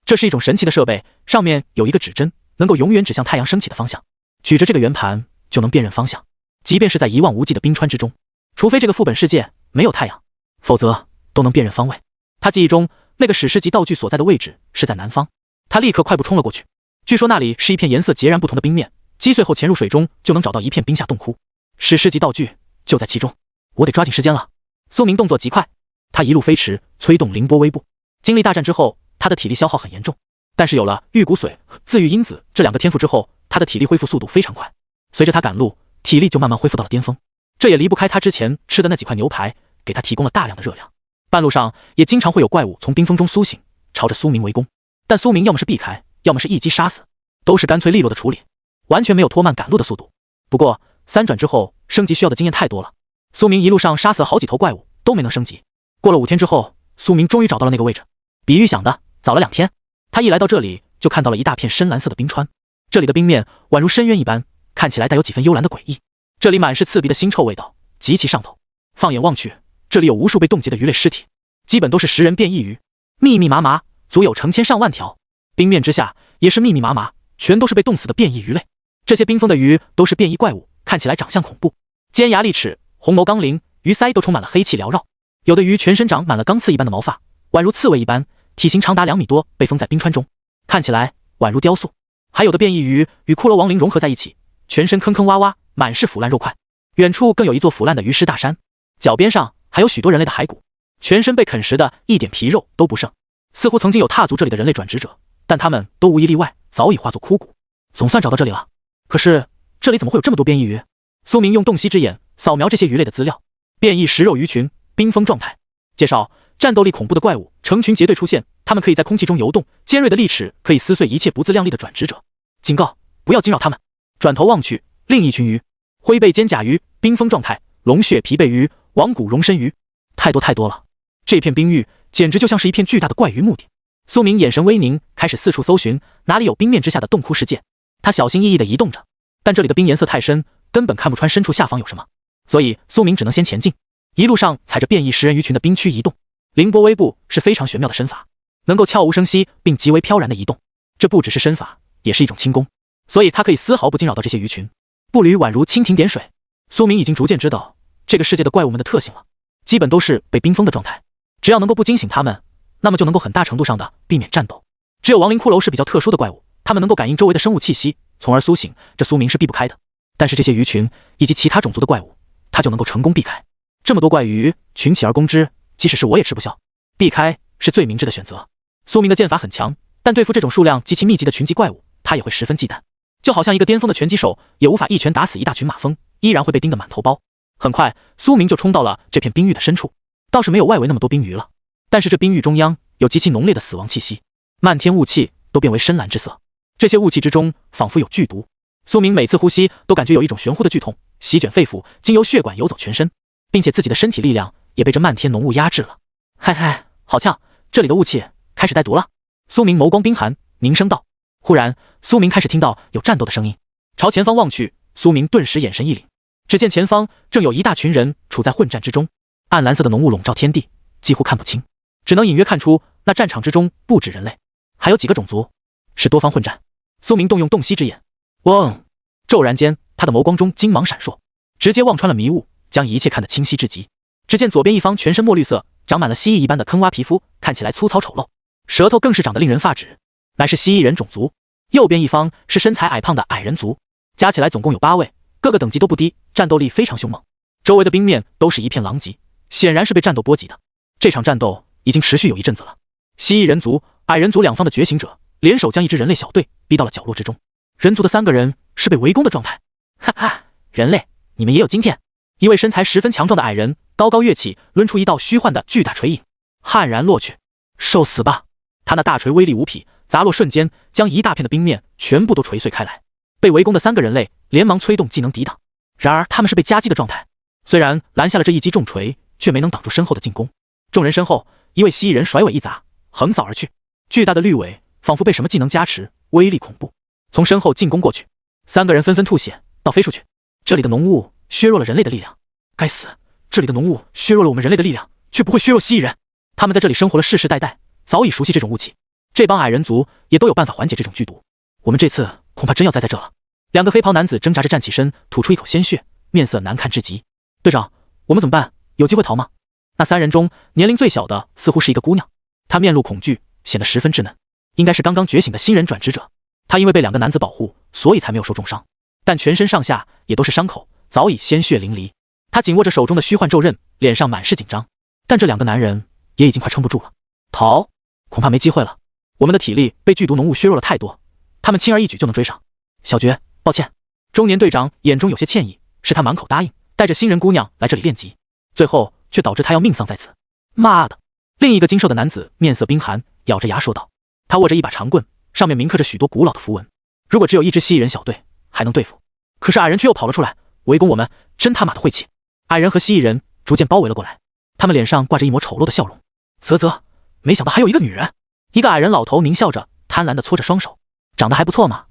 这是一种神奇的设备，上面有一个指针，能够永远指向太阳升起的方向。举着这个圆盘就能辨认方向，即便是在一望无际的冰川之中，除非这个副本世界没有太阳，否则都能辨认方位。他记忆中那个史诗级道具所在的位置是在南方，他立刻快步冲了过去。据说那里是一片颜色截然不同的冰面，击碎后潜入水中就能找到一片冰下洞窟，史诗级道具就在其中。我得抓紧时间了。苏明动作极快，他一路飞驰，催动凌波微步。经历大战之后，他的体力消耗很严重，但是有了玉骨髓、自愈因子这两个天赋之后，他的体力恢复速度非常快。随着他赶路，体力就慢慢恢复到了巅峰。这也离不开他之前吃的那几块牛排，给他提供了大量的热量。半路上也经常会有怪物从冰封中苏醒，朝着苏明围攻，但苏明要么是避开，要么是一击杀死，都是干脆利落的处理，完全没有拖慢赶路的速度。不过3转之后，升级需要的经验太多了，苏明一路上杀死了好几头怪物，都没能升级。过了5天之后，苏明终于找到了那个位置，比预想的早了2天。他一来到这里，就看到了一大片深蓝色的冰川，这里的冰面宛如深渊一般，看起来带有几分幽蓝的诡异。这里满是刺鼻的腥臭味道，极其上头。放眼望去，这里有无数被冻结的鱼类尸体，基本都是食人变异鱼，密密麻麻，足有成千上万条。冰面之下也是密密麻麻，全都是被冻死的变异鱼类。这些冰封的鱼都是变异怪物，看起来长相恐怖，尖牙利齿，红眸刚鳞，鱼鳃都充满了黑气缭绕。有的鱼全身长满了钢刺一般的毛发，宛如刺猬一般，体型长达2米多，被封在冰川中，看起来宛如雕塑。还有的变异鱼与骷髅亡灵融合在一起，全身坑坑洼洼，满是腐烂肉块。远处更有一座腐烂的鱼尸大山，脚边上还有许多人类的骸骨，全身被啃食的一点皮肉都不剩。似乎曾经有踏足这里的人类转职者，但他们都无一例外早已化作枯骨。总算找到这里了，可是这里怎么会有这么多变异鱼？苏明用洞悉之眼扫描这些鱼类的资料，变异食肉鱼群，冰封状态。介绍：战斗力恐怖的怪物成群结队出现，它们可以在空气中游动，尖锐的利齿可以撕碎一切不自量力的转职者。警告：不要惊扰它们。转头望去，另一群鱼，灰背尖甲鱼，冰封状态，龙血疲惫鱼，王骨容身鱼，太多了。这片冰域简直就像是一片巨大的怪鱼墓地。苏明眼神微凝，开始四处搜寻哪里有冰面之下的洞窟世界。他小心翼翼地移动着，但这里的冰颜色太深，根本看不穿深处下方有什么，所以苏明只能先前进，一路上踩着变异食人鱼群的冰区移动。凌波微步是非常玄妙的身法，能够悄无声息并极为飘然的移动，这不只是身法，也是一种轻功，所以他可以丝毫不惊扰到这些鱼群，步履宛如蜻蜓点水。苏明已经逐渐知道这个世界的怪物们的特性了，基本都是被冰封的状态，只要能够不惊醒他们，那么就能够很大程度上的避免战斗。只有亡灵骷髅是比较特殊的怪物，他们能够感应周围的生物气息，从而苏醒，这苏明是避不开的。但是这些鱼群以及其他种族的怪物，他就能够成功避开。这么多怪鱼群起而攻之，即使是我也吃不消，避开是最明智的选择。苏明的剑法很强，但对付这种数量极其密集的群集怪物，他也会十分忌惮。就好像一个巅峰的拳击手也无法一拳打死一大群马蜂，依然会被叮得满头包。很快，苏明就冲到了这片冰域的深处，倒是没有外围那么多冰鱼了，但是这冰域中央有极其浓烈的死亡气息，漫天雾气都变为深蓝之色，这些雾气之中仿佛有剧毒。苏明每次呼吸都感觉有一种玄乎的剧痛席卷肺腑，经由血管游走全身，并且自己的身体力量也被这漫天浓雾压制了。嗨，好呛，这里的雾气开始带毒了。苏明眸光冰寒，凝声道。忽然，苏明开始听到有战斗的声音，朝前方望去，苏明顿时眼神一凛，只见前方正有一大群人处在混战之中，暗蓝色的浓雾笼罩天地，几乎看不清，只能隐约看出那战场之中不止人类，还有几个种族，是多方混战。苏明动用洞悉之眼，嗡！骤然间，他的眸光中金芒闪烁，直接望穿了迷雾，将一切看得清晰至极。只见左边一方全身墨绿色，长满了蜥蜴一般的坑洼皮肤，看起来粗糙丑陋，舌头更是长得令人发指，乃是蜥蜴人种族。右边一方是身材矮胖的矮人族，加起来总共有8位，各个等级都不低，战斗力非常凶猛。周围的冰面都是一片狼藉，显然是被战斗波及的。这场战斗已经持续有一阵子了。蜥蜴人族、矮人族两方的觉醒者联手将一支人类小队逼到了角落之中。人族的3个人是被围攻的状态。哈哈，人类，你们也有今天。一位身材十分强壮的矮人高高跃起，抡出一道虚幻的巨大锤影，悍然落去。受死吧！他那大锤威力无匹，砸落瞬间将一大片的冰面全部都锤碎开来。被围攻的3个人类连忙催动技能抵挡，然而他们是被夹击的状态，虽然拦下了这一击重锤，却没能挡住身后的进攻。众人身后，一位蜥蜴人甩尾一砸，横扫而去，巨大的绿尾仿佛被什么技能加持，威力恐怖，从身后进攻过去。3个人纷纷吐血，倒飞出去。这里的浓雾削弱了人类的力量，该死！这里的浓雾削弱了我们人类的力量，却不会削弱蜥蜴人。他们在这里生活了世世代代，早已熟悉这种雾气。这帮矮人族也都有办法缓解这种剧毒。我们这次恐怕真要栽在这了。2个黑袍男子挣扎着站起身，吐出一口鲜血，面色难看至极。队长，我们怎么办？有机会逃吗？那3人中年龄最小的似乎是一个姑娘，她面露恐惧，显得十分稚嫩，应该是刚刚觉醒的新人转职者。他因为被2个男子保护，所以才没有受重伤，但全身上下也都是伤口，早已鲜血淋漓。他紧握着手中的虚幻咒刃，脸上满是紧张。但这2个男人也已经快撑不住了，逃恐怕没机会了。我们的体力被剧毒浓雾削弱了太多，他们轻而易举就能追上。小爵，抱歉。中年队长眼中有些歉意，是他满口答应带着新人姑娘来这里练级，最后却导致他要命丧在此。妈的！另一个精瘦的男子面色冰寒，咬着牙说道。他握着一把长棍，上面铭刻着许多古老的符文。如果只有一支蜥蜴人小队还能对付，可是矮人却又跑了出来，围攻我们，真他妈的晦气！矮人和蜥蜴人逐渐包围了过来，他们脸上挂着一抹丑陋的笑容。啧，没想到还有一个女人。一个矮人老头狞笑着，贪婪地搓着双手，长得还不错嘛，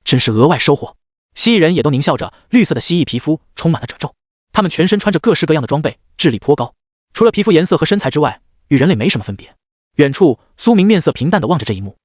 真是额外收获。蜥蜴人也都狞笑着，绿色的蜥蜴皮肤充满了褶皱，他们全身穿着各式各样的装备，智力颇高，除了皮肤颜色和身材之外，与人类没什么分别。远处，苏明面色平淡地望着这一幕。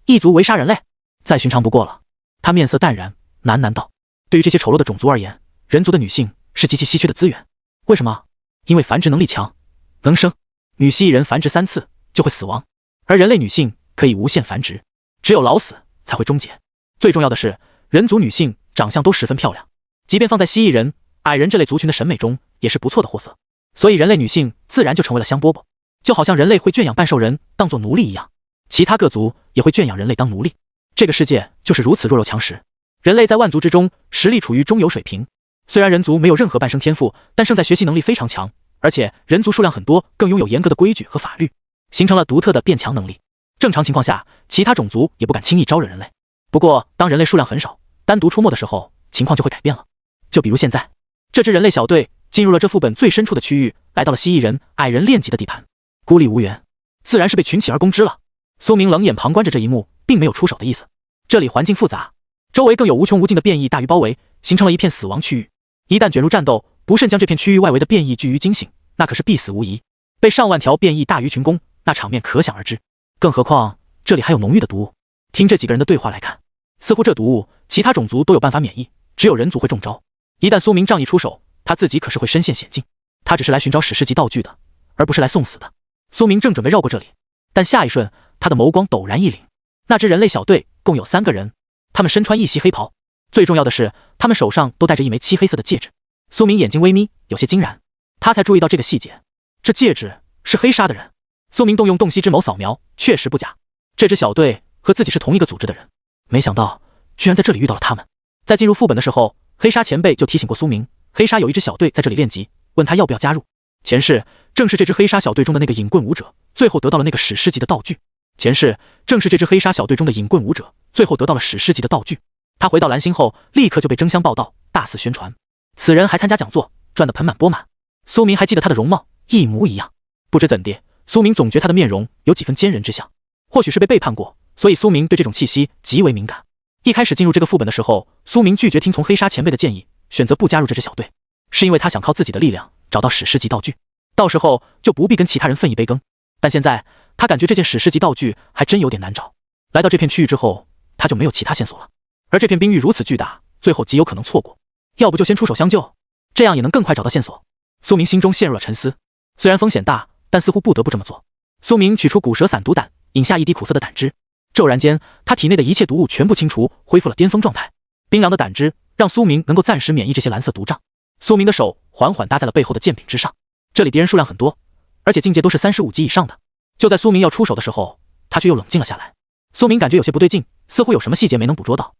异族围杀人类，再寻常不过了。他面色淡然，喃喃道：对于这些丑陋的种族而言，人族的女性是极其稀缺的资源。为什么？因为繁殖能力强，能生。女蜥蜴人繁殖3次就会死亡，而人类女性可以无限繁殖，只有老死才会终结。最重要的是，人族女性长相都十分漂亮，即便放在蜥蜴人、矮人这类族群的审美中，也是不错的货色。所以人类女性自然就成为了香饽饽，就好像人类会圈养半兽人当作奴隶一样，其他各族也会圈养人类当奴隶。这个世界就是如此弱肉强食，人类在万族之中实力处于中游水平。虽然人族没有任何半生天赋，但胜在学习能力非常强，而且人族数量很多，更拥有严格的规矩和法律，形成了独特的变强能力。正常情况下，其他种族也不敢轻易招惹人类。不过当人类数量很少，单独出没的时候，情况就会改变了。就比如现在，这支人类小队进入了这副本最深处的区域，来到了蜥蜴人、矮人练级的地盘，孤立无援，自然是被群起而攻之了。苏明冷眼旁观着这一幕，并没有出手的意思。这里环境复杂，周围更有无穷无尽的变异大鱼包围，形成了一片死亡区域。一旦卷入战斗，不慎将这片区域外围的变异巨鱼惊醒，那可是必死无疑。被上万条变异大鱼群攻，那场面可想而知。更何况这里还有浓郁的毒物。听这几个人的对话来看，似乎这毒物其他种族都有办法免疫，只有人族会中招。一旦苏明仗义出手，他自己可是会身陷险境。他只是来寻找史诗级道具的，而不是来送死的。苏明正准备绕过这里，但下一瞬，他的眸光陡然一凛。那支人类小队共有3个人，他们身穿一袭黑袍，最重要的是，他们手上都戴着一枚漆黑色的戒指。苏明眼睛微眯，有些惊然，他才注意到这个细节，这戒指是黑鲨的人。苏明动用洞悉之眸扫描，确实不假，这支小队和自己是同一个组织的人。没想到居然在这里遇到了他们。在进入副本的时候，黑鲨前辈就提醒过苏明，黑鲨有一支小队在这里练级，问他要不要加入。前世正是这支黑鲨小队中的那个影棍武者，最后得到了那个史诗级的道具。前世正是这支黑鲨小队中的影棍武者，最后得到了史诗级的道具。他回到蓝星后，立刻就被争相报道，大肆宣传。此人还参加讲座，赚得盆满钵满。苏明还记得他的容貌一模一样，不知怎地，苏明总觉他的面容有几分奸人之相。或许是被背叛过，所以苏明对这种气息极为敏感。一开始进入这个副本的时候，苏明拒绝听从黑鲨前辈的建议，选择不加入这支小队，是因为他想靠自己的力量找到史诗级道具，到时候就不必跟其他人分一杯羹。但现在他感觉这件史诗级道具还真有点难找。来到这片区域之后，他就没有其他线索了。而这片冰域如此巨大，最后极有可能错过，要不就先出手相救，这样也能更快找到线索。苏明心中陷入了沉思，虽然风险大，但似乎不得不这么做。苏明取出古蛇散毒胆，饮下一滴苦涩的胆汁，骤然间他体内的一切毒物全部清除，恢复了巅峰状态。冰凉的胆汁让苏明能够暂时免疫这些蓝色毒瘴。苏明的手缓缓搭在了背后的剑柄之上，这里敌人数量很多，而且境界都是35级以上的。就在苏明要出手的时候，他却又冷静了下来。苏明感觉有些不对劲，似乎有什么细节没能捕捉到。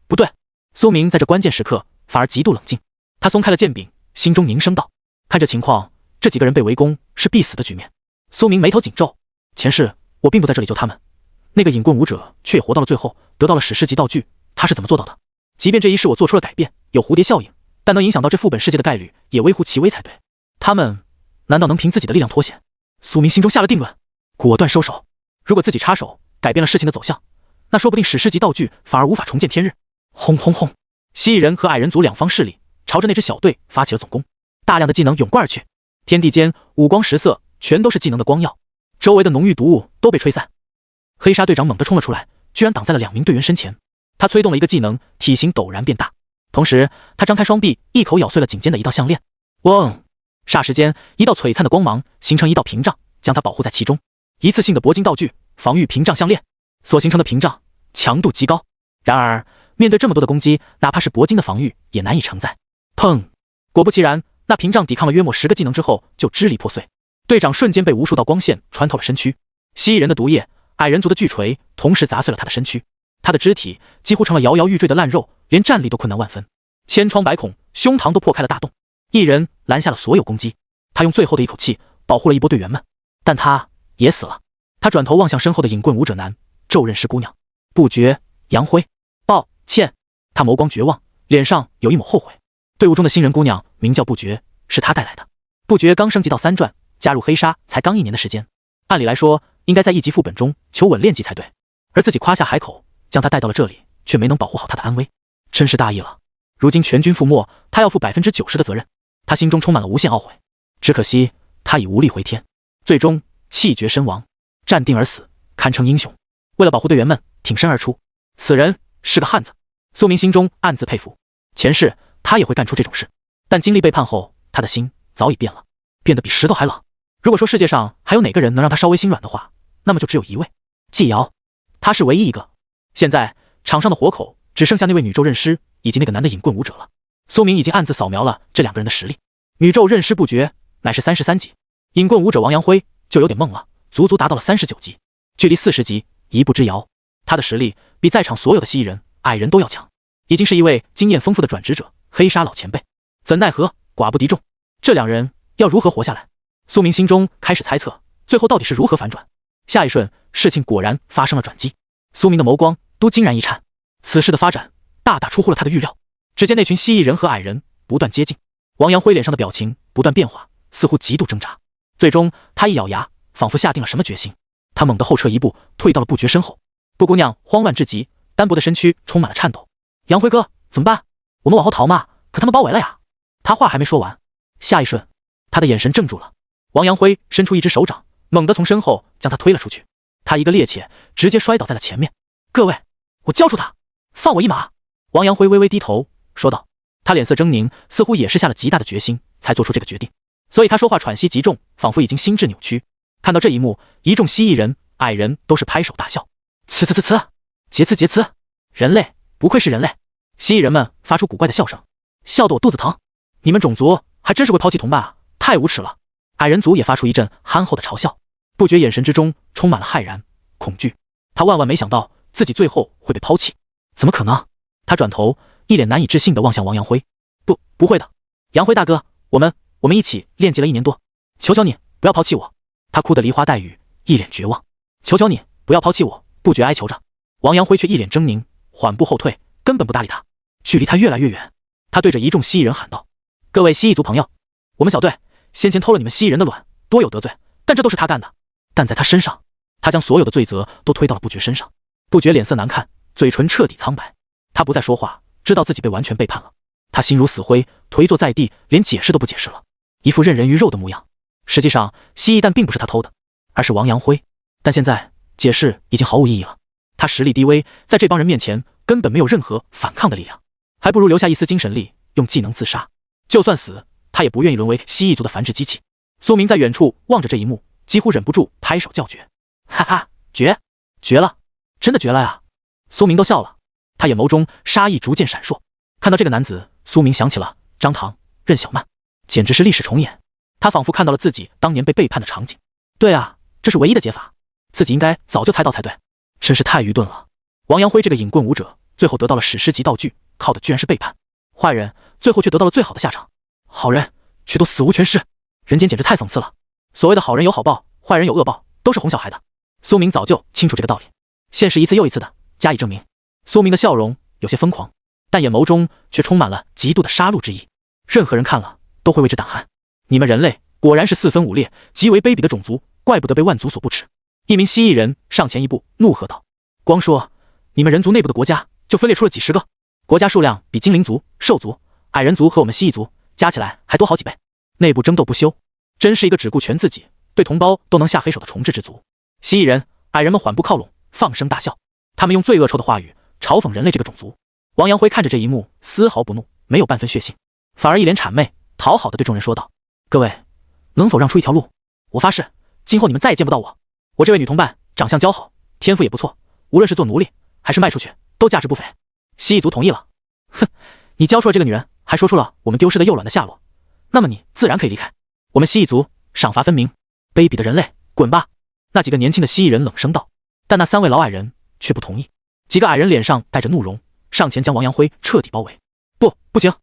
不对，苏明在这关键时刻反而极度冷静。他松开了剑柄，心中凝声道：看这情况，这几个人被围攻是必死的局面。苏明眉头紧皱，前世我并不在这里救他们，那个影棍武者却也活到了最后，得到了史诗级道具，他是怎么做到的？即便这一世我做出了改变，有蝴蝶效应，但能影响到这副本世界的概率也微乎其微才对。他们难道能凭自己的力量脱险？苏明心中下了定论，果断收手。如果自己插手改变了事情的走向，那说不定史诗级道具反而无法重见天日。轰轰轰！蜥蜴人和矮人族两方势力朝着那支小队发起了总攻，大量的技能涌贯而去，天地间五光十色，全都是技能的光耀，周围的浓郁毒物都被吹散。黑鲨队长猛地冲了出来，居然挡在了2名队员身前。他催动了一个技能，体型陡然变大，同时他张开双臂，一口咬碎了颈间的一道项链。嗡！霎时间，一道璀璨的光芒形成一道屏障，将他保护在其中。一次性的铂金道具，防御屏障项链所形成的屏障强度极高。然而面对这么多的攻击，哪怕是铂金的防御也难以承载。砰！果不其然，那屏障抵抗了约莫10个技能之后就支离破碎，队长瞬间被无数道光线穿透了身躯。蜥蜴人的毒液，矮人族的巨锤同时砸碎了他的身躯，他的肢体几乎成了摇摇欲坠的烂肉，连站立都困难万分，千疮百孔，胸膛都破开了大洞。一人拦下了所有攻击，他用最后的一口气保护了一波队员们，但他也死了。他转头望向身后的影棍舞者男，咒刃师姑娘，不绝，杨辉，抱歉。他眸光绝望，脸上有一抹后悔。队伍中的新人姑娘名叫不绝，是他带来的。不绝刚升级到3传，加入黑鲨才刚1年的时间，按理来说应该在1级副本中求稳练级才对，而自己夸下海口将他带到了这里，却没能保护好他的安危，真是大意了。如今全军覆没，他要负90%的责任，他心中充满了无限懊悔。只可惜他已无力回天，最终气绝身亡，站定而死，堪称英雄。为了保护队员们，挺身而出，此人是个汉子。苏明心中暗自佩服，前世他也会干出这种事，但经历背叛后，他的心早已变了，变得比石头还冷。如果说世界上还有哪个人能让他稍微心软的话，那么就只有一位，季瑶，他是唯一一个。现在场上的活口只剩下那位女咒刃师以及那个男的影棍舞者了。苏明已经暗自扫描了这2个人的实力，女咒刃师不绝乃是33级，影棍舞者王阳辉就有点懵了，足足达到了39级，距离40级一步之遥。他的实力比在场所有的蜥蜴人、矮人都要强，已经是一位经验丰富的转职者，黑鲨老前辈。怎奈何寡不敌众，这2人要如何活下来？苏明心中开始猜测，最后到底是如何反转。下一瞬，事情果然发生了转机，苏明的眸光都惊然一颤。此事的发展大大出乎了他的预料。只见那群蜥蜴人和矮人不断接近，王阳辉脸上的表情不断变化，似乎极度挣扎。最终他一咬牙，仿佛下定了什么决心，他猛地后撤一步，退到了不绝身后。布姑娘慌乱至极，单薄的身躯充满了颤抖。阳辉哥，怎么办？我们往后逃吗？可他们包围了呀！他话还没说完，下一瞬，他的眼神怔住了。王阳辉伸出一只手掌，猛地从身后将他推了出去。他一个趔趄，直接摔倒在了前面。各位，我交出他，放我一马！王阳辉微微低头说道。他脸色狰狞，似乎也是下了极大的决心才做出这个决定，所以他说话喘息极重，仿佛已经心智扭曲。看到这一幕，一众蜥蜴人、矮人都是拍手大笑。呲，劫刺，人类，不愧是人类！蜥蜴人们发出古怪的笑声，笑得我肚子疼。你们种族还真是会抛弃同伴啊，太无耻了！矮人族也发出一阵憨厚的嘲笑。不觉眼神之中充满了骇然、恐惧。他万万没想到自己最后会被抛弃，怎么可能？他转头，一脸难以置信地望向王阳辉。不会的，阳辉大哥，我们一起练级了1年多，求求你不要抛弃我！他哭得梨花带雨，一脸绝望。求求你不要抛弃我！不觉哀求着。王阳辉却一脸狰狞，缓步后退，根本不搭理他，距离他越来越远。他对着一众蜥蜴人喊道：各位蜥蜴族朋友，我们小队先前偷了你们蜥蜴人的卵，多有得罪，但这都是他干的。但在他身上，他将所有的罪责都推到了不绝身上。不觉脸色难看，嘴唇彻底苍白。他不再说话，知道自己被完全背叛了。他心如死灰，颓坐在地，连解释都不解释了，一副任人鱼肉的模样。实际上，蜥蜴蛋并不是他偷的，而是王阳辉。但现在解释已经毫无意义了。他实力低微，在这帮人面前根本没有任何反抗的力量，还不如留下一丝精神力，用技能自杀。就算死，他也不愿意沦为蜥蜴族的繁殖机器。苏明在远处望着这一幕，几乎忍不住拍手叫绝。哈哈，绝了，真的绝了呀！苏明都笑了，他眼眸中杀意逐渐闪烁。看到这个男子，苏明想起了张唐、任小曼，简直是历史重演。他仿佛看到了自己当年被背叛的场景。对啊，这是唯一的解法，自己应该早就猜到才对，真是太愚钝了。王阳辉这个影棍舞者，最后得到了史诗级道具，靠的居然是背叛。坏人最后却得到了最好的下场，好人却都死无全尸。人间简直太讽刺了。所谓的好人有好报，坏人有恶报，都是哄小孩的。苏明早就清楚这个道理，现实一次又一次的加以证明。苏明的笑容有些疯狂，但眼眸中却充满了极度的杀戮之意。任何人看了都会为之胆寒。你们人类果然是4分5裂，极为卑鄙的种族，怪不得被万族所不齿。一名蜥蜴人上前一步，怒喝道：光说你们人族内部的国家就分裂出了几10个，国家数量比精灵族、兽族、矮人族和我们蜥蜴族加起来还多好几倍，内部争斗不休，真是一个只顾全自己，对同胞都能下黑手的重置之族。蜥蜴人、矮人们缓步靠拢，放声大笑，他们用最恶臭的话语嘲讽人类这个种族。王阳辉看着这一幕，丝毫不怒，没有半分血性，反而一脸谄媚讨好的对众人说道：各位，能否让出一条路？我发誓今后你们再也见不到我。我这位女同伴长相姣好，天赋也不错，无论是做奴隶还是卖出去，都价值不菲。蜥蜴族同意了。哼，你交出了这个女人，还说出了我们丢失的幼卵的下落，那么你自然可以离开。我们蜥蜴族赏罚分明，卑鄙的人类，滚吧！那几个年轻的蜥蜴人冷声道。但那3位老矮人却不同意。几个矮人脸上带着怒容，上前将王阳辉彻底包围。不行，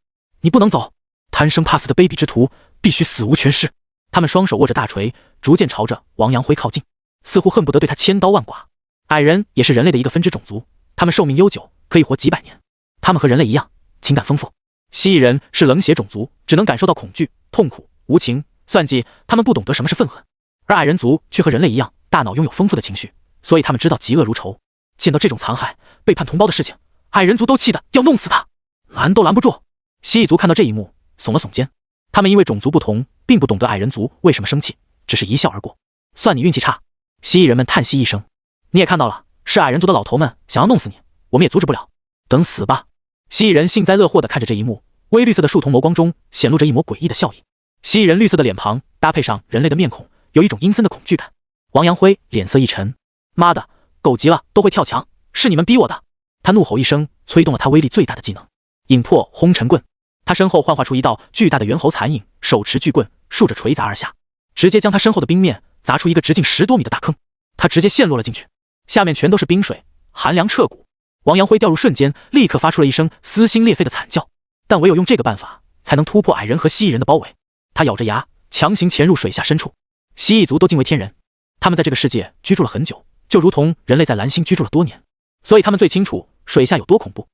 你不能走！贪生怕死的卑鄙之徒，必须死无全尸！他们双手握着大锤，逐渐朝着王阳辉靠近，似乎恨不得对他千刀万剐。矮人也是人类的一个分支种族，他们寿命悠久，可以活几百年。他们和人类一样，情感丰富。蜥蜴人是冷血种族，只能感受到恐惧、痛苦、无情、算计，他们不懂得什么是愤恨。而矮人族却和人类一样，大脑拥有丰富的情绪，所以他们知道嫉恶如仇。见到这种残害、背叛同胞的事情，矮人族都气得要弄死他，拦都拦不住。蜥蜴族看到这一幕，耸了耸肩。他们因为种族不同，并不懂得矮人族为什么生气，只是一笑而过。算你运气差。蜥蜴人们叹息一声。你也看到了，是矮人族的老头们想要弄死你，我们也阻止不了。等死吧！蜥蜴人幸灾乐祸地看着这一幕，微绿色的树瞳眸光中显露着一抹诡异的笑意。蜥蜴人绿色的脸庞搭配上人类的面孔，有一种阴森的恐惧感。王阳辉脸色一沉，妈的，狗急了都会跳墙，是你们逼我的！他怒吼一声，催动了他威力最大的技能引破轰尘棍。他身后幻化出一道巨大的猿猴残影，手持巨棍，竖着锤砸而下，直接将他身后的冰面砸出一个直径10多米的大坑。他直接陷落了进去，下面全都是冰水，寒凉彻骨。王阳辉掉入瞬间，立刻发出了一声撕心裂肺的惨叫，但唯有用这个办法才能突破矮人和蜥蜴人的包围。他咬着牙，强行潜入水下深处。蜥蜴族都敬畏天人，他们在这个世界居住了很久，就如同人类在蓝星居住了多年，所以他们最清楚水下有多恐怖。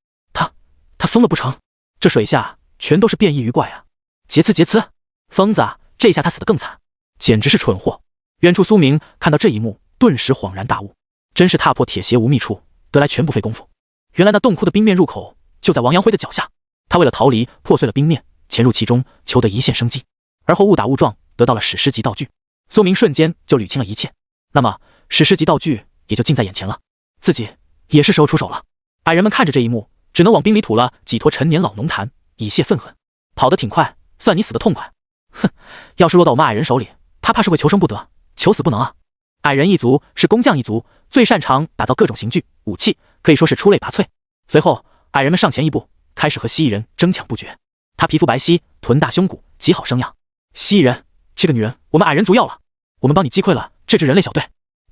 他疯了不成？这水下全都是变异鱼怪啊！劫持！疯子啊！这下他死得更惨，简直是蠢货！远处苏明看到这一幕，顿时恍然大悟，真是踏破铁鞋无觅处，得来全不费功夫。原来那洞窟的冰面入口就在王阳辉的脚下，他为了逃离，破碎了冰面，潜入其中，求得一线生机，而后误打误撞得到了史诗级道具。苏明瞬间就捋清了一切，那么史诗级道具也就近在眼前了，自己也是时候出手了。矮人们看着这一幕，只能往冰里吐了几坨陈年老浓痰，以泄愤恨。跑得挺快，算你死得痛快。哼，要是落到我们矮人手里，他怕是会求生不得，求死不能啊！矮人一族是工匠一族，最擅长打造各种刑具、武器，可以说是出类拔萃。随后，矮人们上前一步，开始和蜥蜴人争抢不绝。他皮肤白皙，臀大胸骨，极好生养。蜥蜴人，这个女人我们矮人族要了，我们帮你击溃了这支人类小队。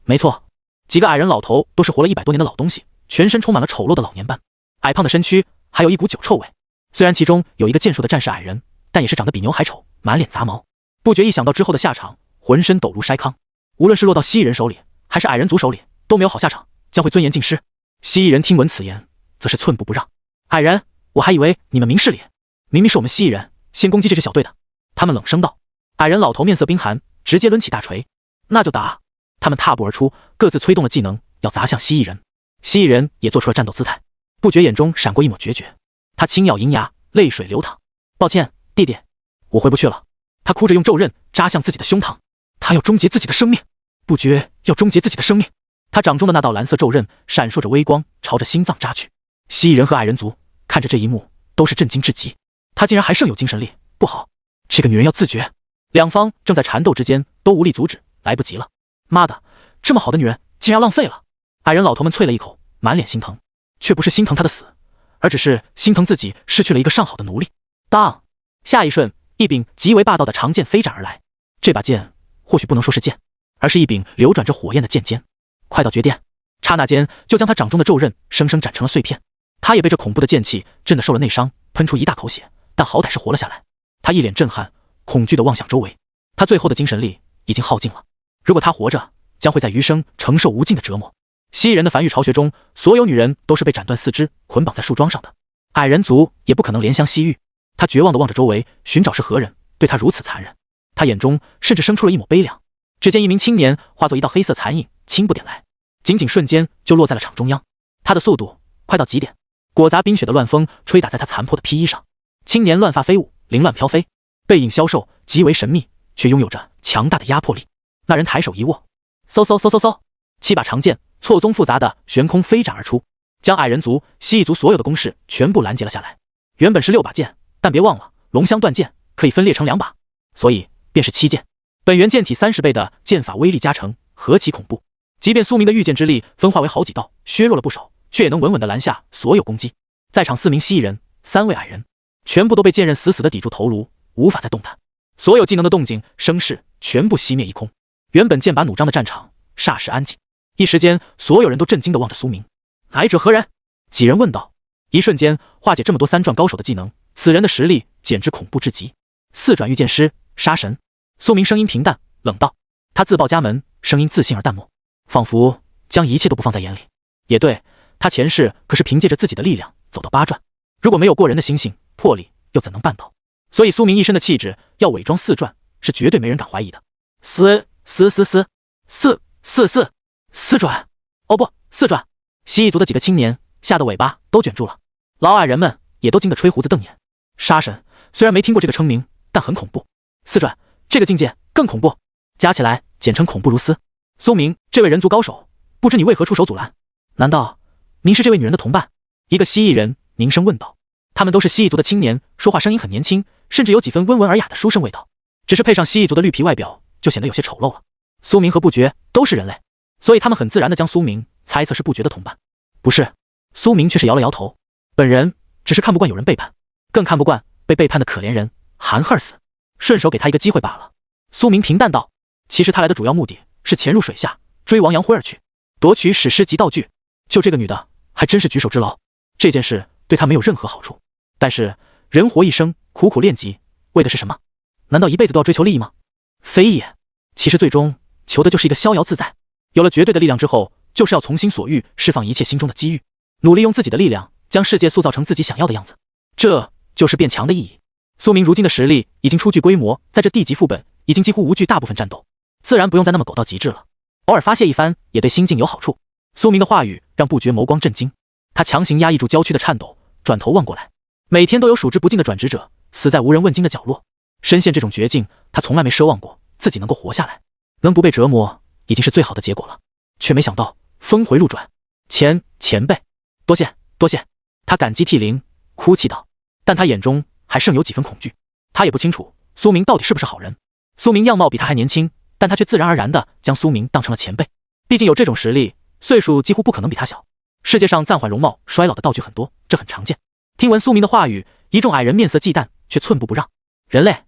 没错，几个矮人老头都是活了100多年的老东西，全身充满了丑陋的老年斑，矮胖的身躯还有一股酒臭味。虽然其中有一个健硕的战士矮人，但也是长得比牛还丑，满脸杂毛。不觉一想到之后的下场，浑身抖如筛糠。无论是落到蜥蜴人手里，还是矮人族手里，都没有好下场，将会尊严尽失。蜥蜴人听闻此言，则是寸步不让。矮人，我还以为你们明事理，明明是我们蜥蜴人先攻击这支小队的。他们冷声道。矮人老头面色冰寒，直接抡起大锤，那就打！他们踏步而出，各自催动了技能，要砸向蜥蜴人。蜥蜴人也做出了战斗姿态，不觉眼中闪过一抹决绝。他轻咬银牙，泪水流淌。抱歉，弟弟，我回不去了。他哭着用咒刃扎向自己的胸膛，他要终结自己的生命，不觉要终结自己的生命。他掌中的那道蓝色咒刃闪烁着微光，朝着心脏扎去。蜥蜴人和矮人族看着这一幕，都是震惊至极。他竟然还剩有精神力，不好，这个女人要自绝。两方正在缠斗之间，都无力阻止，来不及了。妈的，这么好的女人竟然浪费了！矮人老头们啐了一口，满脸心疼，却不是心疼她的死，而只是心疼自己失去了一个上好的奴隶。当，下一瞬，一柄极为霸道的长剑飞斩而来。这把剑或许不能说是剑，而是一柄流转着火焰的剑尖，快到绝巅。刹那间，就将他掌中的咒刃生生斩成了碎片。他也被这恐怖的剑气震得受了内伤，喷出一大口血，但好歹是活了下来。他一脸震撼，恐惧地望向周围。他最后的精神力已经耗尽了，如果他活着，将会在余生承受无尽的折磨。蜥蜴人的繁育巢穴中，所有女人都是被斩断四肢，捆绑在树桩上的。矮人族也不可能怜香惜玉。他绝望地望着周围，寻找是何人对他如此残忍。他眼中甚至生出了一抹悲凉。只见一名青年化作一道黑色残影，轻步点来，仅仅瞬间就落在了场中央。他的速度快到极点，裹杂冰雪的乱风吹打在他残破的披衣上。青年乱发飞舞，凌乱飘飞，背影消瘦，极为神秘，却拥有着强大的压迫力。那人抬手一握，嗖嗖嗖嗖嗖，7把长剑错综复杂的悬空飞斩而出，将矮人族、蜥蜴族所有的攻势全部拦截了下来。原本是6把剑，但别忘了龙香断剑可以分裂成2把，所以便是7剑。本源剑体30倍的剑法威力加成，何其恐怖！即便苏明的御剑之力分化为好几道，削弱了不少，却也能稳稳地拦下所有攻击。在场4名蜥蜴人，3位矮人，全部都被剑刃死死地抵住头颅，无法再动弹。所有技能的动静、声势全部熄灭一空。原本剑拔弩张的战场霎时安静，一时间，所有人都震惊地望着苏明。来者何人？几人问道。一瞬间，化解这么多3转高手的技能，此人的实力简直恐怖至极。4转御剑师，杀神。苏明声音平淡冷道，他自报家门，声音自信而淡漠，仿佛将一切都不放在眼里。也对，他前世可是凭借着自己的力量走到8转，如果没有过人的心性魄力，又怎能办到？所以苏明一身的气质要伪装4转，是绝对没人敢怀疑的。4转，哦不，4转！蜥蜴族的几个青年吓得尾巴都卷住了，老矮人们也都惊得吹胡子瞪眼。杀神虽然没听过这个称名，但很恐怖。4转这个境界更恐怖，加起来简称恐怖如斯。苏明，这位人族高手，不知你为何出手阻拦？难道您是这位女人的同伴？一个蜥蜴人凝声问道。他们都是蜥蜴族的青年，说话声音很年轻，甚至有几分温文尔雅的书生味道，只是配上蜥蜴族的绿皮外表，就显得有些丑陋了。苏明和不觉都是人类，所以他们很自然地将苏明猜测是不觉的同伴。不是，苏明却是摇了摇头，本人只是看不惯有人背叛，更看不惯被背叛的可怜人含恨而死，顺手给他一个机会罢了。苏明平淡道，其实他来的主要目的是潜入水下，追王阳辉而去，夺取史诗级道具。就这个女的，还真是举手之劳。这件事对他没有任何好处，但是人活一生，苦苦练级，为的是什么？难道一辈子都要追求利益吗？非也，其实最终求的就是一个逍遥自在。有了绝对的力量之后，就是要从心所欲，释放一切心中的机遇，努力用自己的力量将世界塑造成自己想要的样子。这就是变强的意义。苏明如今的实力已经初具规模，在这地级副本已经几乎无惧大部分战斗，自然不用再那么狗到极致了。偶尔发泄一番也对心境有好处。苏明的话语让不觉眸光震惊，他强行压抑住娇躯的颤抖，转头望过来。每天都有数之不尽的转职者死在无人问津的角落，深陷这种绝境，他从来没奢望过自己能够活下来，能不被折磨已经是最好的结果了，却没想到峰回路转。前辈，多谢多谢。他感激涕零，哭泣道，但他眼中还剩有几分恐惧。他也不清楚苏明到底是不是好人。苏明样貌比他还年轻，但他却自然而然地将苏明当成了前辈，毕竟有这种实力，岁数几乎不可能比他小。世界上暂缓容貌衰老的道具很多，这很常见。听闻苏明的话语，一众矮人面色忌惮，却寸步不让。人类，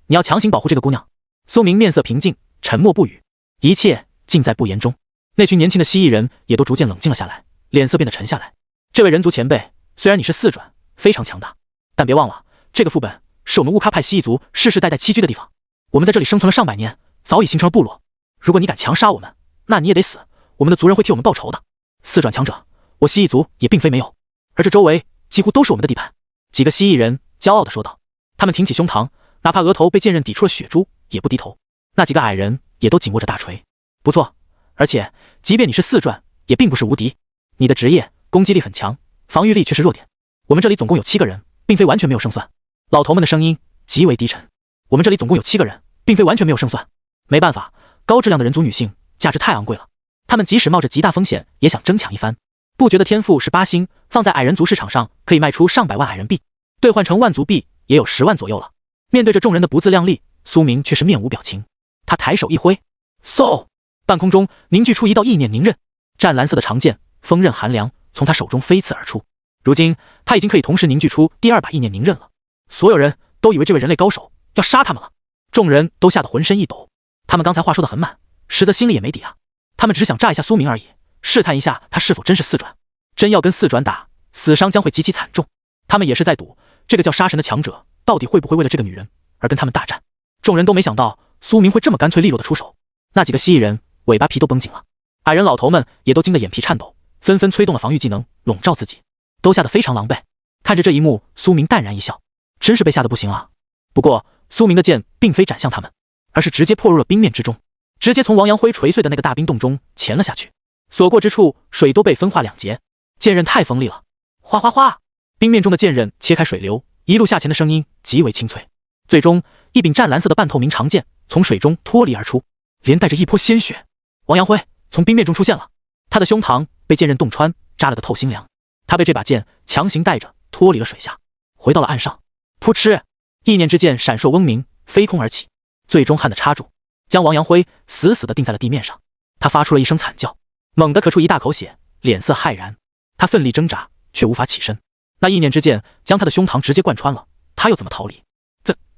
你要强行保护这个姑娘。苏明面色平静，沉默不语，一切尽在不言中。那群年轻的蜥蜴人也都逐渐冷静了下来，脸色变得沉下来。这位人族前辈，虽然你是4转，非常强大，但别忘了，这个副本是我们乌咖派蜥蜴族世世代代栖居的地方，我们在这里生存了上百年，早已形成了部落。如果你敢强杀我们，那你也得死，我们的族人会替我们报仇的。4转强者，我蜥蜴族也并非没有，而这周围几乎都是我们的地盘。几个蜥蜴人骄傲地说道，他们挺起胸膛，哪怕额头被剑刃抵出了血珠，也不低头。那几个矮人也都紧握着大锤。不错，而且即便你是4转，也并不是无敌。你的职业攻击力很强，防御力却是弱点。我们这里总共有7个人，并非完全没有胜算。老头们的声音极为低沉。我们这里总共有7个人，并非完全没有胜算。没办法，高质量的人族女性价值太昂贵了，他们即使冒着极大风险，也想争抢一番。不觉得天赋是8星，放在矮人族市场上可以卖出上百万矮人币，兑换成万族币也有10万左右了。面对着众人的不自量力，苏明却是面无表情。他抬手一挥，嗖，半空中凝聚出一道意念凝刃，湛蓝色的长剑锋刃寒凉，从他手中飞刺而出。如今他已经可以同时凝聚出第2把意念凝刃了。所有人都以为这位人类高手要杀他们了，众人都吓得浑身一抖。他们刚才话说得很满，实则心里也没底啊。他们只是想炸一下苏明而已，试探一下他是否真是4转。真要跟4转打，死伤将会极其惨重。他们也是在赌这个叫杀神的强者到底会不会为了这个女人而跟他们大战。众人都没想到苏明会这么干脆利落的出手。那几个蜥蜴人尾巴皮都绷紧了，矮人老头们也都惊得眼皮颤抖，纷纷催动了防御技能笼罩自己，都吓得非常狼狈。看着这一幕，苏明淡然一笑，真是被吓得不行啊。不过苏明的剑并非斩向他们，而是直接破入了冰面之中，直接从王阳辉锤碎的那个大冰洞中潜了下去。所过之处，水都被分化2截。剑刃太锋利了，哗哗哗，冰面中的剑刃切开水流，一路下潜的声音极为清脆。最终，一柄湛蓝色的半透明长剑从水中脱离而出，连带着一泼鲜血。王阳辉从冰面中出现了，他的胸膛被剑刃洞穿，扎了个透心凉。他被这把剑强行带着脱离了水下，回到了岸上。噗嗤，意念之剑闪烁嗡鸣，飞空而起，最终焊的插住，将王阳辉死死地钉在了地面上。他发出了一声惨叫，猛地咳出一大口血，脸色骇然。他他奋力挣扎，却无法起身。那意念之剑将他的胸膛直接贯穿了，他又怎么逃离？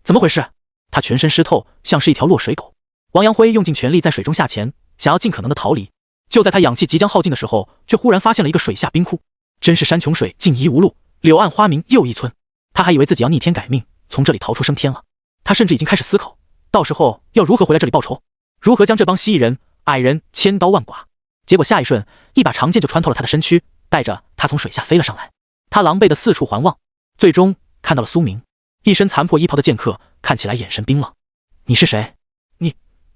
怎么回事？他全身湿透，像是一条落水狗。王阳辉用尽全力在水中下潜，想要尽可能的逃离。就在他氧气即将耗尽的时候，却忽然发现了一个水下冰窟。真是山穷水尽疑无路，柳暗花明又一村。他还以为自己要逆天改命，从这里逃出升天了。他甚至已经开始思考，到时候要如何回来这里报仇，如何将这帮蜥蜴人、矮人千刀万剐。结果下一瞬，一把长剑就穿透了他的身躯，带着他从水下飞了上来。他狼狈的四处环望，最终看到了苏明，一身残破衣袍的剑客，看起来眼神冰冷。你是谁？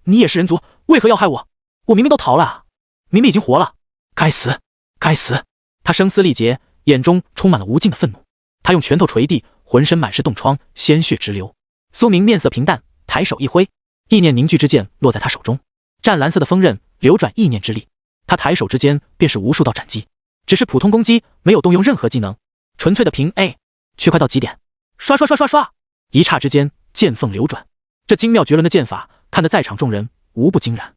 你也是人族，为何要害我？我明明都逃了啊，明明已经活了。该死，该死！他声嘶力竭，眼中充满了无尽的愤怒。他用拳头捶地，浑身满是冻疮，鲜血直流。苏明面色平淡，抬手一挥，意念凝聚之剑落在他手中，湛蓝色的锋刃流转意念之力，他抬手之间便是无数道斩击，只是普通攻击，没有动用任何技能，纯粹的平 A， 却快到极点。刷刷刷刷刷，一刹之间剑锋流转，这精妙绝伦的剑法看得在场众人无不惊然。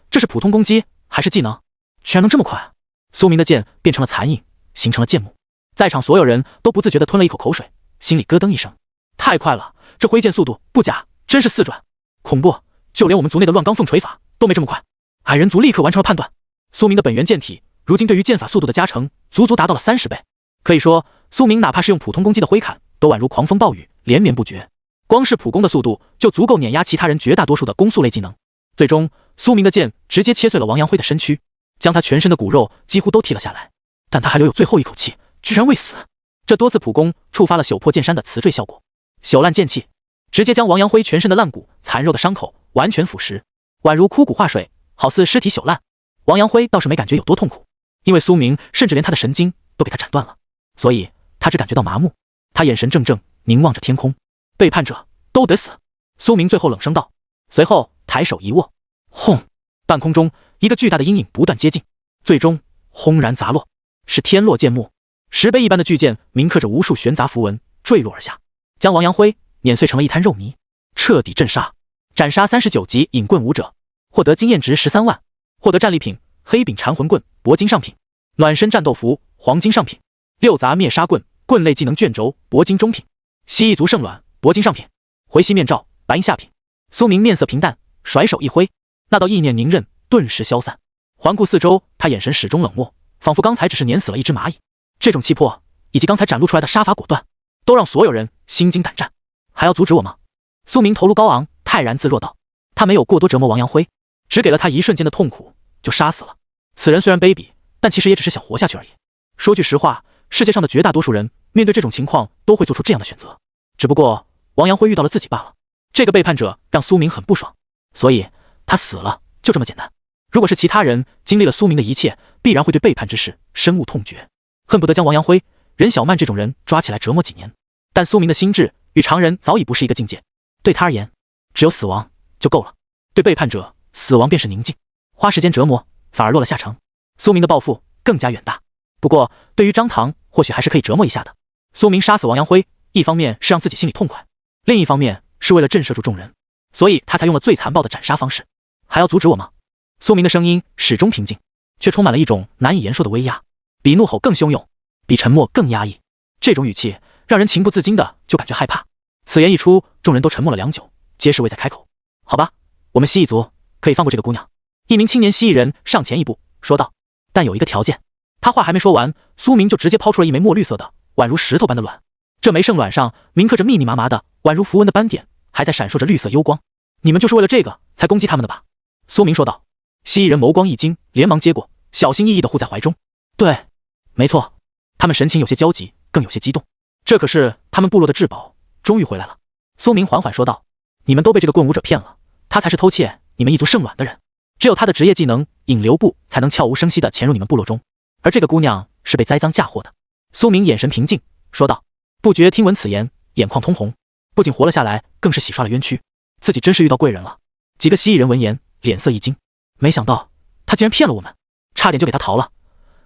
这是普通攻击还是技能？居然能这么快！苏明的剑变成了残影，形成了剑幕。在场所有人都不自觉地吞了一口口水，心里咯噔一声。太快了，这挥剑速度不假，真是4转，恐怖！就连我们族内的乱罡凤锤法都没这么快。矮人族立刻完成了判断，苏明的本源剑体如今对于剑法速度的加成，足足达到了30倍。可以说，苏明哪怕是用普通攻击的挥砍，都宛如狂风暴雨，连绵不绝。光是普攻的速度就足够碾压其他人绝大多数的攻速类技能。最终，苏明的剑直接切碎了王阳辉的身躯，将他全身的骨肉几乎都剔了下来，但他还留有最后一口气，居然未死。这多次普攻触发了朽破剑山的辞坠效果，朽烂剑气直接将王阳辉全身的烂骨、残肉的伤口完全腐蚀，宛如枯骨化水，好似尸体朽烂。王阳辉倒是没感觉有多痛苦，因为苏明甚至连他的神经都给他斩断了，所以他只感觉到麻木。他眼神怔怔，凝望着天空。背叛者都得死！苏明最后冷声道，随后抬手一握，轰！半空中一个巨大的阴影不断接近，最终轰然砸落，是天落剑幕。石碑一般的巨剑铭刻着无数玄杂符文，坠落而下，将王阳辉碾碎成了一滩肉泥，彻底镇杀。斩杀39级影棍武者，获得经验值13万，获得战利品黑柄缠魂棍铂金上品，暖身战斗服黄金上品，六杂灭杀棍棍类技能卷轴铂金中品，蜥蜴族圣卵铂金上品，回息面罩白银下品。苏明面色平淡，甩手一挥，那道意念凝刃顿时消散。环顾四周，他眼神始终冷漠，仿佛刚才只是碾死了一只蚂蚁。这种气魄以及刚才展露出来的杀伐果断，都让所有人心惊胆战。还要阻止我吗？苏明头颅高昂，泰然自若道。他没有过多折磨王阳辉，只给了他一瞬间的痛苦，就杀死了。此人虽然卑鄙，但其实也只是想活下去而已。说句实话，世界上的绝大多数人面对这种情况都会做出这样的选择，只不过王阳辉遇到了自己罢了。这个背叛者让苏明很不爽，所以他死了，就这么简单。如果是其他人经历了苏明的一切，必然会对背叛之事深恶痛绝，恨不得将王阳辉、任小曼这种人抓起来折磨几年。但苏明的心智与常人早已不是一个境界，对他而言，只有死亡就够了。对背叛者，死亡便是宁静，花时间折磨反而落了下乘。苏明的抱负更加远大，不过对于张唐或许还是可以折磨一下的。苏明杀死王阳辉，一方面是让自己心里痛快，另一方面是为了震慑住众人，所以他才用了最残暴的斩杀方式。还要阻止我吗？苏明的声音始终平静，却充满了一种难以言说的威压，比怒吼更汹涌，比沉默更压抑。这种语气让人情不自禁的就感觉害怕。此言一出，众人都沉默了良久，皆是未再开口。好吧，我们蜥蜴族可以放过这个姑娘。一名青年蜥蜴人上前一步说道，但有一个条件。他话还没说完，苏明就直接抛出了一枚墨绿色的宛如石头般的卵。这枚圣卵上铭刻着密密麻麻的宛如符文的斑点，还在闪烁着绿色幽光。你们就是为了这个才攻击他们的吧？苏明说道。蜥蜴人眸光一惊，连忙接过，小心翼翼地护在怀中。对，没错。他们神情有些焦急，更有些激动。这可是他们部落的至宝，终于回来了。苏明缓缓说道。你们都被这个棍舞者骗了，他才是偷窃你们一族圣卵的人。只有他的职业技能引流步才能悄无声息地潜入你们部落中，而这个姑娘是被栽赃嫁祸的。苏明眼神平静说道。不觉听闻此言，眼眶通红，不仅活了下来，更是洗刷了冤屈，自己真是遇到贵人了。几个蜥蜴人闻言脸色一惊，没想到他竟然骗了我们，差点就给他逃了。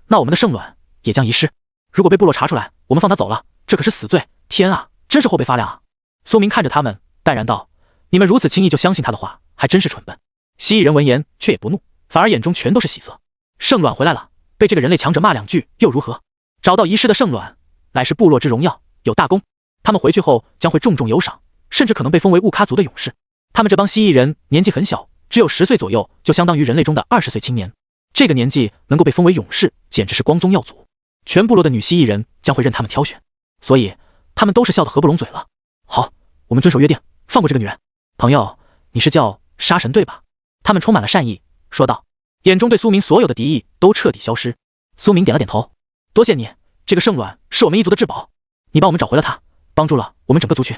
那我们的圣卵也将遗失，如果被部落查出来，我们放他走了，这可是死罪。天啊，真是后背发凉啊！苏明看着他们淡然道，你们如此轻易就相信他的话，还真是蠢笨。蜥蜴人闻言却也不怒，反而眼中全都是喜色。圣卵回来了，被这个人类强者骂2句又如何？找到遗失的圣卵，乃是部落之荣耀，有大功。他们回去后将会重重有赏，甚至可能被封为雾咖族的勇士。他们这帮蜥蜴人年纪很小，只有10岁左右，就相当于人类中的20岁青年。这个年纪能够被封为勇士，简直是光宗耀祖。全部落的女蜥蜴人将会任他们挑选，所以他们都是笑得合不拢嘴了。好，我们遵守约定，放过这个女人。朋友，你是叫杀神对吧？他们充满了善意，说道，眼中对苏明所有的敌意都彻底消失。苏明点了点头，多谢你，这个圣卵是我们一族的至宝，你帮我们找回了它，帮助了我们整个族群，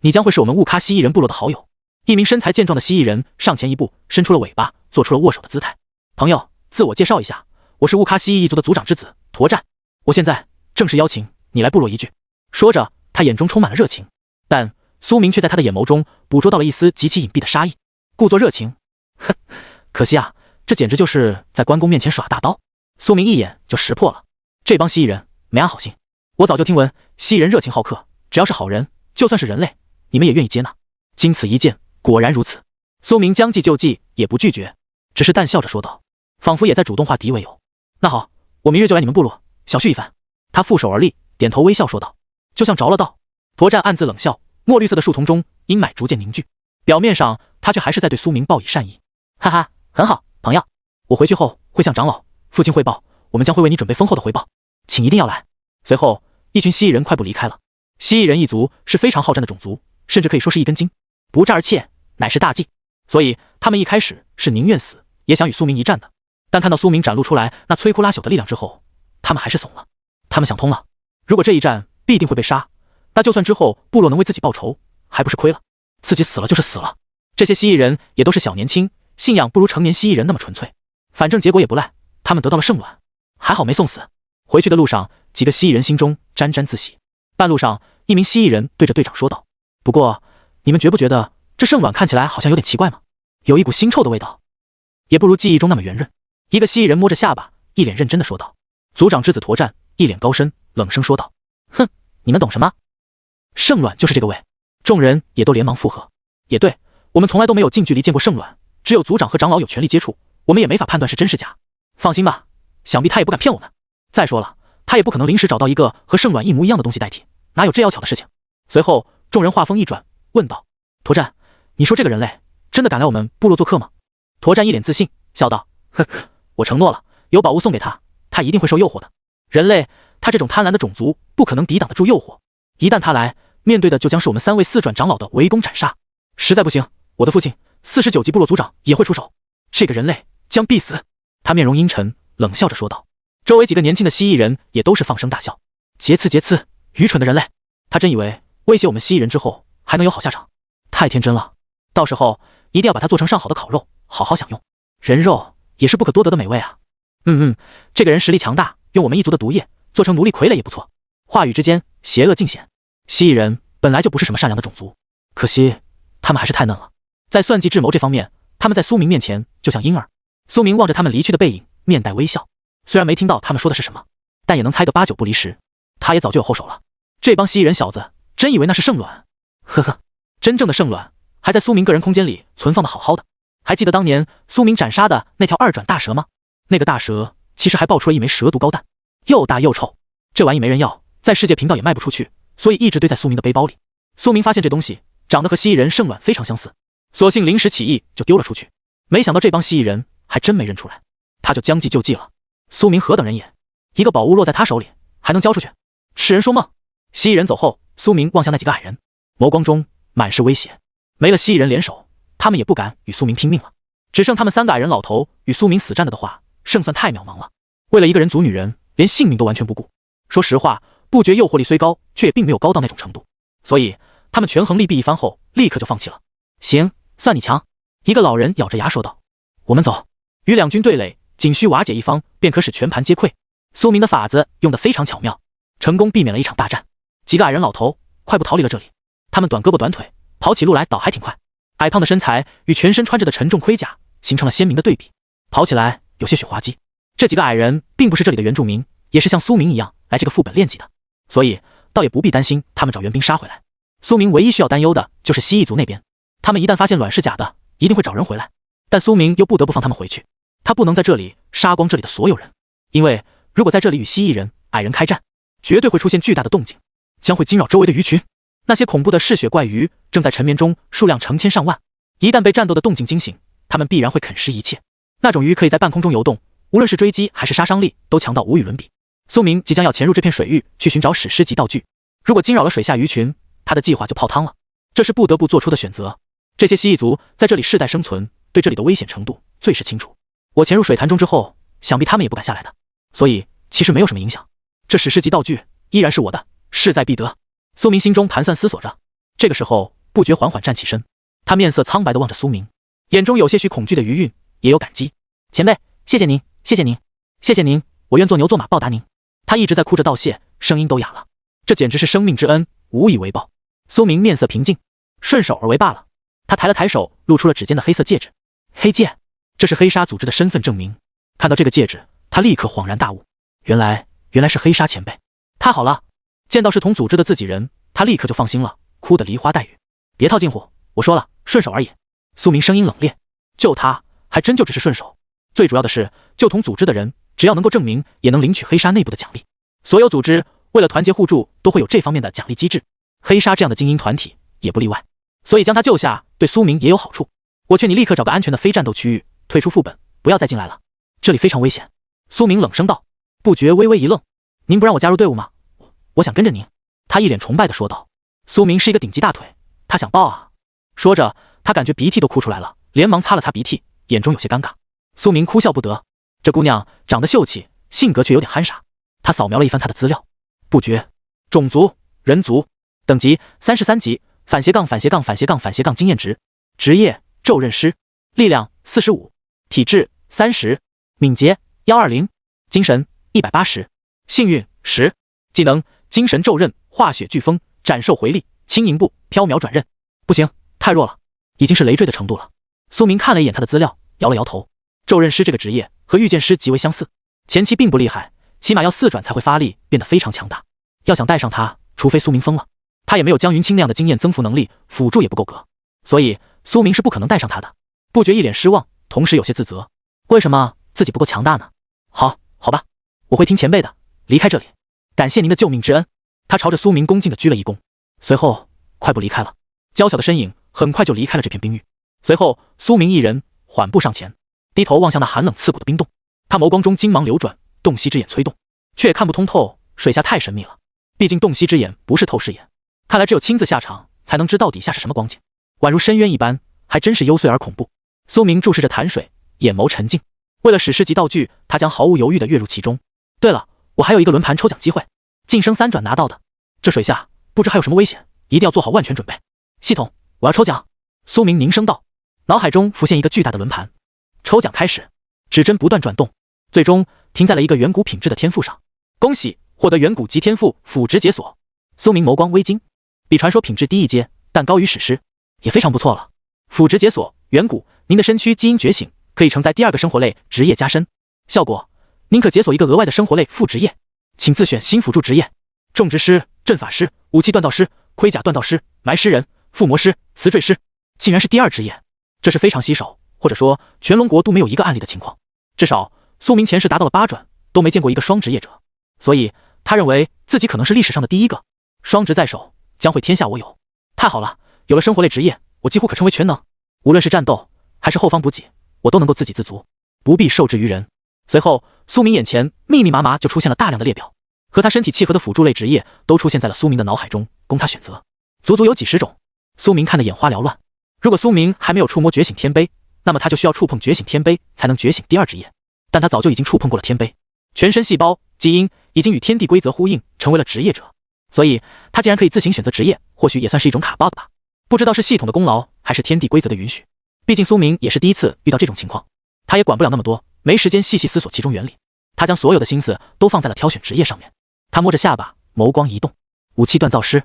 你将会是我们雾咖蜥蜴人部落的好友。一名身材健壮的蜥蜴人上前一步，伸出了尾巴，做出了握手的姿态。朋友，自我介绍一下，我是雾咖蜥蜴一族的族长之子驼战，我现在正式邀请你来部落一聚。说着，他眼中充满了热情，但苏明却在他的眼眸中捕捉到了一丝极其隐蔽的杀意。故作热情，哼，可惜啊，这简直就是在关公面前耍大刀。苏明一眼就识破了，这帮蜥蜴人没安好心。我早就听闻蜥蜴人热情好客，只要是好人，就算是人类，你们也愿意接纳。经此一见，果然如此。苏明将计就计，也不拒绝，只是淡笑着说道，仿佛也在主动化敌为友。那好，我明日就来你们部落小聚一番。他负手而立，点头微笑说道，就像着了道。驼战暗自冷笑，墨绿色的树丛中阴霾逐渐凝聚，表面上他却还是在对苏明报以善意。哈哈，很好，朋友，我回去后会向长老父亲汇报，我们将会为你准备丰厚的回报，请一定要来。随后，一群蜥蜴人快步离开了。蜥蜴人一族是非常好战的种族，甚至可以说是一根筋，不战而怯乃是大忌，所以他们一开始是宁愿死也想与苏明一战的。但看到苏明展露出来那摧枯拉朽的力量之后，他们还是怂了。他们想通了，如果这一战必定会被杀，那就算之后部落能为自己报仇，还不是亏了？自己死了就是死了。这些蜥蜴人也都是小年轻，信仰不如成年蜥蜴人那么纯粹，反正结果也不赖，他们得到了圣卵，还好没送死。回去的路上，几个蜥蜴人心中沾沾自喜。半路上，一名蜥蜴人对着队长说道，不过你们觉不觉得这圣卵看起来好像有点奇怪吗？有一股腥臭的味道，也不如记忆中那么圆润。一个蜥蜴人摸着下巴，一脸认真的说道。族长之子驼战一脸高深，冷声说道，哼，你们懂什么？圣卵就是这个味。众人也都连忙附和，也对，我们从来都没有近距离见过圣卵，只有族长和长老有权利接触，我们也没法判断是真是假。放心吧，想必他也不敢骗我们。再说了，他也不可能临时找到一个和圣卵一模一样的东西代替，哪有这要巧的事情？随后，众人话锋一转，问道，驼战，你说这个人类真的敢来我们部落做客吗？驼战一脸自信，笑道，呵呵，我承诺了，有宝物送给他，他一定会受诱惑的。人类，他这种贪婪的种族不可能抵挡得住诱惑，一旦他来，面对的就将是我们3位4转长老的围攻斩杀。实在不行，我的父亲49级部落族长也会出手，这个人类将必死。他面容阴沉，冷笑着说道。周围几个年轻的蜥蜴人也都是放声大笑，劫刺劫刺，愚蠢的人类，他真以为威胁我们蜥蜴人之后还能有好下场？太天真了，到时候一定要把它做成上好的烤肉，好好享用。人肉也是不可多得的美味啊。这个人实力强大，用我们一族的毒液做成奴隶傀儡也不错。话语之间，邪恶尽显。蜥蜴人本来就不是什么善良的种族，可惜他们还是太嫩了。在算计智谋这方面，他们在苏明面前就像婴儿。苏明望着他们离去的背影，面带微笑。虽然没听到他们说的是什么，但也能猜个8、9不离10。他也早就有后手了。这帮蜥蜴人小子真以为那是圣卵？呵呵，真正的圣卵还在苏明个人空间里存放的好好的。还记得当年苏明斩杀的那条2转大蛇吗？那个大蛇其实还爆出了一枚蛇毒膏弹，又大又臭，这玩意没人要，在世界频道也卖不出去，所以一直堆在苏明的背包里。苏明发现这东西长得和蜥蜴人圣卵非常相似，索性临时起意就丢了出去。没想到这帮蜥蜴人还真没认出来，他就将计就计了。苏明何等人也，一个宝物落在他手里还能交出去？痴人说梦。蜥蜴人走后，苏明望向那几个矮人，眸光中满是威胁。没了蜥蜴人联手，他们也不敢与苏明拼命了。只剩他们3个矮人老头与苏明死战的话，胜算太渺茫了。为了一个人族女人，连性命都完全不顾。说实话，不觉诱惑力虽高，却也并没有高到那种程度，所以他们权衡利弊一番后，立刻就放弃了。行，算你强。一个老人咬着牙说道。我们走。与两军对垒，仅需瓦解一方，便可使全盘皆溃。苏明的法子用得非常巧妙，成功避免了一场大战。几个矮人老头快步逃离了这里。他们短胳膊短腿，跑起路来倒还挺快。矮胖的身材与全身穿着的沉重盔甲形成了鲜明的对比，跑起来有些许滑稽。这几个矮人并不是这里的原住民，也是像苏明一样来这个副本练级的，所以倒也不必担心他们找援兵杀回来。苏明唯一需要担忧的就是蜥蜴族那边，他们一旦发现卵是假的，一定会找人回来。但苏明又不得不放他们回去，他不能在这里杀光这里的所有人。因为如果在这里与蜥蜴人、矮人开战，绝对会出现巨大的动静，将会惊扰周围的鱼群。那些恐怖的嗜血怪鱼正在沉眠中，数量成千上万。一旦被战斗的动静惊醒，它们必然会啃食一切。那种鱼可以在半空中游动，无论是追击还是杀伤力都强到无与伦比。苏明即将要潜入这片水域去寻找史诗级道具，如果惊扰了水下鱼群，他的计划就泡汤了。这是不得不做出的选择。这些蜥蜴族在这里世代生存，对这里的危险程度最是清楚。我潜入水潭中之后，想必他们也不敢下来的，所以其实没有什么影响。这史诗级道具依然是我的，势在必得。苏明心中盘算思索着。这个时候，不觉缓缓站起身，他面色苍白地望着苏明，眼中有些许恐惧的余韵，也有感激。前辈，谢谢您，谢谢您，谢谢您，我愿做牛做马报答您。他一直在哭着道谢，声音都哑了。这简直是生命之恩，无以为报。苏明面色平静，顺手而为罢了。他抬了抬手，露出了指尖的黑色戒指。黑戒，这是黑鲨组织的身份证明。看到这个戒指，他立刻恍然大悟，原来是黑鲨前辈。太好了，见到是同组织的自己人，他立刻就放心了，哭得梨花带雨。别套近乎，我说了，顺手而已。苏明声音冷冽，救他还真就只是顺手。最主要的是，救同组织的人，只要能够证明，也能领取黑鲨内部的奖励。所有组织为了团结互助，都会有这方面的奖励机制。黑鲨这样的精英团体也不例外，所以将他救下，对苏明也有好处。我劝你立刻找个安全的非战斗区域，退出副本，不要再进来了，这里非常危险。苏明冷声道。不觉微微一愣，您不让我加入队伍吗？我想跟着您。他一脸崇拜地说道。苏明是一个顶级大腿，他想抱啊。说着，他感觉鼻涕都哭出来了，连忙擦了擦鼻涕，眼中有些尴尬。苏明哭笑不得，这姑娘长得秀气，性格却有点憨傻。他扫描了一番她的资料，不觉，种族人族，等级33级，反斜杠经验值，职业咒刃师，力量45，体质30，敏捷120，精神180，幸运10，技能精神咒刃、化血飓风、斩兽回力、轻盈步、飘渺转刃。不行，太弱了，已经是累赘的程度了。苏明看了一眼他的资料，摇了摇头。咒刃师这个职业和御剑师极为相似，前期并不厉害，起码要4转才会发力，变得非常强大。要想带上他，除非苏明疯了，他也没有江云清那样的经验增幅能力，辅助也不够格，所以苏明是不可能带上他的。不觉一脸失望，同时有些自责，为什么自己不够强大呢？好吧，我会听前辈的，离开这里。感谢您的救命之恩。他朝着苏明恭敬地鞠了一躬，随后快步离开了。娇小的身影很快就离开了这片冰域。随后，苏明一人缓步上前，低头望向那寒冷刺骨的冰洞。他眸光中金芒流转，洞悉之眼催动，却也看不通透，水下太神秘了。毕竟洞悉之眼不是透视眼，看来只有亲自下场才能知道底下是什么光景，宛如深渊一般，还真是幽邃而恐怖。苏明注视着潭水，眼眸沉静。为了史诗级道具，他将毫无犹豫地跃入其中。对了，我还有一个轮盘抽奖机会，晋升3转拿到的。这水下不知还有什么危险，一定要做好万全准备。系统，我要抽奖。苏明凝声道，脑海中浮现一个巨大的轮盘。抽奖开始，指针不断转动，最终停在了一个远古品质的天赋上。恭喜获得远古级天赋腐殖解锁。苏明眸光微惊，比传说品质低一阶，但高于史诗，也非常不错了。腐殖解锁，远古，您的身躯基因觉醒，可以承载第2个生活类职业加深。效果，您可解锁一个额外的生活类副职业，请自选新辅助职业：种植师、阵法师、武器锻造师、盔甲锻造师、埋尸人、附魔师、辞坠师。竟然是第2职业，这是非常稀少，或者说全龙国都没有一个案例的情况。至少苏明前世达到了8转，都没见过一个双职业者，所以他认为自己可能是历史上的第一个。双职在手，将会天下我有。太好了，有了生活类职业，我几乎可成为全能，无论是战斗还是后方补给，我都能够自给自足，不必受制于人。随后，苏明眼前密密麻麻就出现了大量的列表，和他身体契合的辅助类职业都出现在了苏明的脑海中，供他选择，足足有几十种。苏明看得眼花缭乱。如果苏明还没有触摸觉醒天杯，那么他就需要触碰觉醒天杯才能觉醒第2职业，但他早就已经触碰过了天杯，全身细胞、基因已经与天地规则呼应，成为了职业者，所以他既然可以自行选择职业，或许也算是一种卡 bug 吧。不知道是系统的功劳，还是天地规则的允许，毕竟苏明也是第一次遇到这种情况，他也管不了那么多，没时间细细思索其中原理。他将所有的心思都放在了挑选职业上面。他摸着下巴，眸光一动，武器锻造师，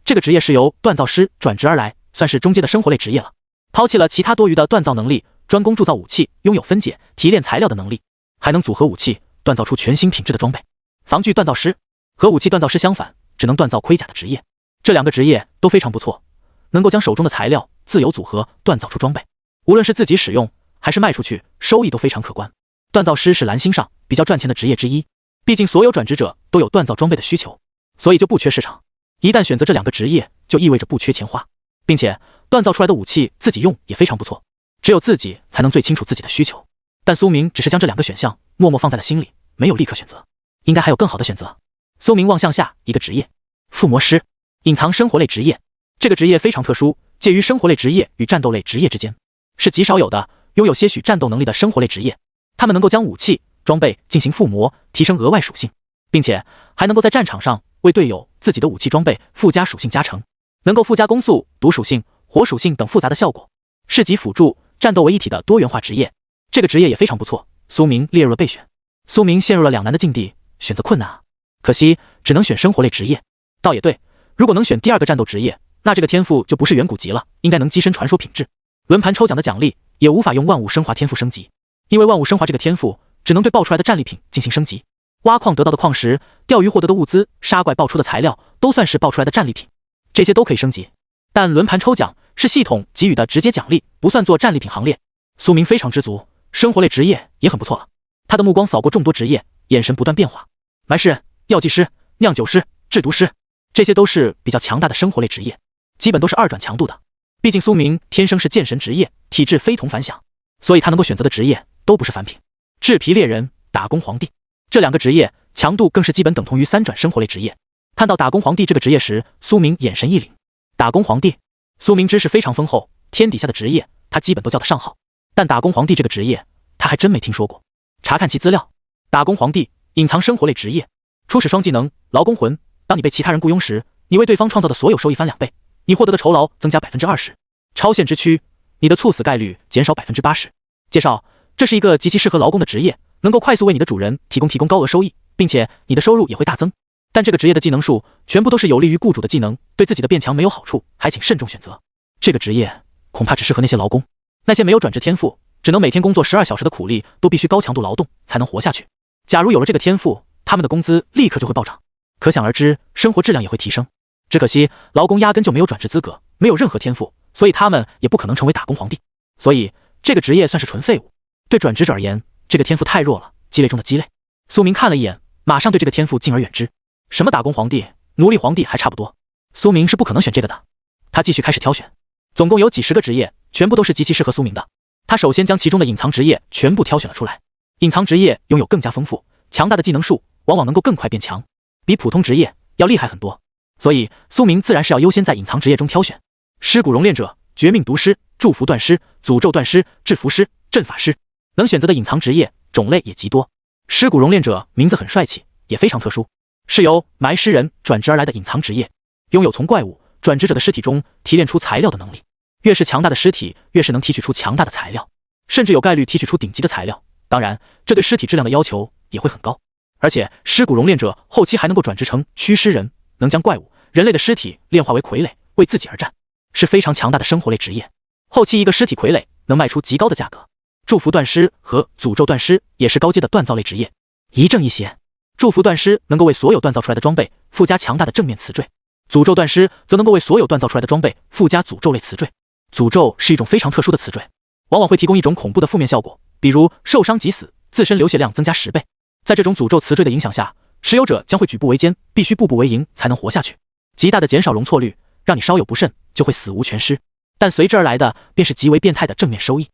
这个职业是由锻造师转职而来，算是中阶的生活类职业了。抛弃了其他多余的锻造能力，专攻铸造武器，拥有分解、提炼材料的能力，还能组合武器，锻造出全新品质的装备。防具锻造师和武器锻造师相反，只能锻造盔甲的职业，这2个职业都非常不错，能够将手中的材料自由组合，锻造出装备，无论是自己使用还是卖出去，收益都非常可观。锻造师是蓝星上比较赚钱的职业之一，毕竟所有转职者都有锻造装备的需求，所以就不缺市场。一旦选择这两个职业，就意味着不缺钱花，并且锻造出来的武器自己用也非常不错，只有自己才能最清楚自己的需求。但苏明只是将这两个选项默默放在了心里，没有立刻选择，应该还有更好的选择。苏明望向下一个职业，附魔师，隐藏生活类职业。这个职业非常特殊，介于生活类职业与战斗类职业之间，是极少有的拥有些许战斗能力的生活类职业。他们能够将武器装备进行附魔，提升额外属性，并且还能够在战场上为队友自己的武器装备附加属性加成，能够附加攻速、毒属性、火属性等复杂的效果，是集辅助、战斗为一体的多元化职业。这个职业也非常不错，苏明列入了备选。苏明陷入了两难的境地，选择困难啊！可惜只能选生活类职业。倒也对，如果能选第二个战斗职业，那这个天赋就不是远古级了，应该能跻身传说品质。轮盘抽奖的奖励也无法用万物升华天赋升级，因为万物升华这个天赋只能对爆出来的战利品进行升级。挖矿得到的矿石、钓鱼获得的物资、杀怪爆出的材料都算是爆出来的战利品，这些都可以升级。但轮盘抽奖是系统给予的直接奖励，不算作战利品行列。苏明非常知足，生活类职业也很不错了。他的目光扫过众多职业，眼神不断变化。埋尸人、药剂师、酿酒师、制毒师，这些都是比较强大的生活类职业，基本都是二转强度的。毕竟苏明天生是剑神职业，体质非同凡响，所以他能够选择的职业都不是凡品。制皮猎人、打工皇帝，这两个职业强度更是基本等同于三转生活类职业。看到打工皇帝这个职业时，苏明眼神一凛。打工皇帝，苏明知识非常丰厚，天底下的职业他基本都叫得上号，但打工皇帝这个职业他还真没听说过。查看其资料，打工皇帝隐藏生活类职业，初始双技能劳工魂。当你被其他人雇佣时，你为对方创造的所有收益翻2倍，你获得的酬劳增加 20%， 超限之躯，你的猝死概率减少 80%。 介绍，这是一个极其适合劳工的职业，能够快速为你的主人提供高额收益，并且你的收入也会大增。但这个职业的技能数全部都是有利于雇主的技能，对自己的变强没有好处，还请慎重选择。这个职业恐怕只适合那些劳工，那些没有转职天赋，只能每天工作12小时的苦力，都必须高强度劳动才能活下去。假如有了这个天赋，他们的工资立刻就会暴涨，可想而知，生活质量也会提升。只可惜劳工压根就没有转职资格，没有任何天赋，所以他们也不可能成为打工皇帝，所以这个职业算是纯废物。对转职者而言，这个天赋太弱了，鸡肋中的鸡肋。苏明看了一眼，马上对这个天赋敬而远之。什么打工皇帝、奴隶皇帝还差不多，苏明是不可能选这个的。他继续开始挑选，总共有几十个职业，全部都是极其适合苏明的。他首先将其中的隐藏职业全部挑选了出来。隐藏职业拥有更加丰富、强大的技能树，往往能够更快变强，比普通职业要厉害很多。所以苏明自然是要优先在隐藏职业中挑选。尸骨熔炼者、绝命毒师、祝福断师、诅咒断师、制服师、阵法师，能选择的隐藏职业种类也极多。尸骨熔炼者名字很帅气，也非常特殊，是由埋尸人转职而来的隐藏职业，拥有从怪物转职者的尸体中提炼出材料的能力。越是强大的尸体，越是能提取出强大的材料，甚至有概率提取出顶级的材料。当然，这对尸体质量的要求也会很高。而且尸骨熔炼者后期还能够转职成驱尸人，能将怪物、人类的尸体炼化为傀儡，为自己而战，是非常强大的生活类职业。后期一个尸体傀儡能卖出极高的价格。祝福断师和诅咒断师也是高阶的锻造类职业，一正一邪。祝福断师能够为所有锻造出来的装备附加强大的正面词缀，诅咒断师则能够为所有锻造出来的装备附加诅咒类词缀。诅咒是一种非常特殊的词缀，往往会提供一种恐怖的负面效果，比如受伤即死，自身流血量增加10倍。在这种诅咒词缀的影响下，持有者将会举步维艰，必须步步为营才能活下去，极大的减少容错率，让你稍有不慎就会死无全尸。但随之而来的便是极为变态的正面收益，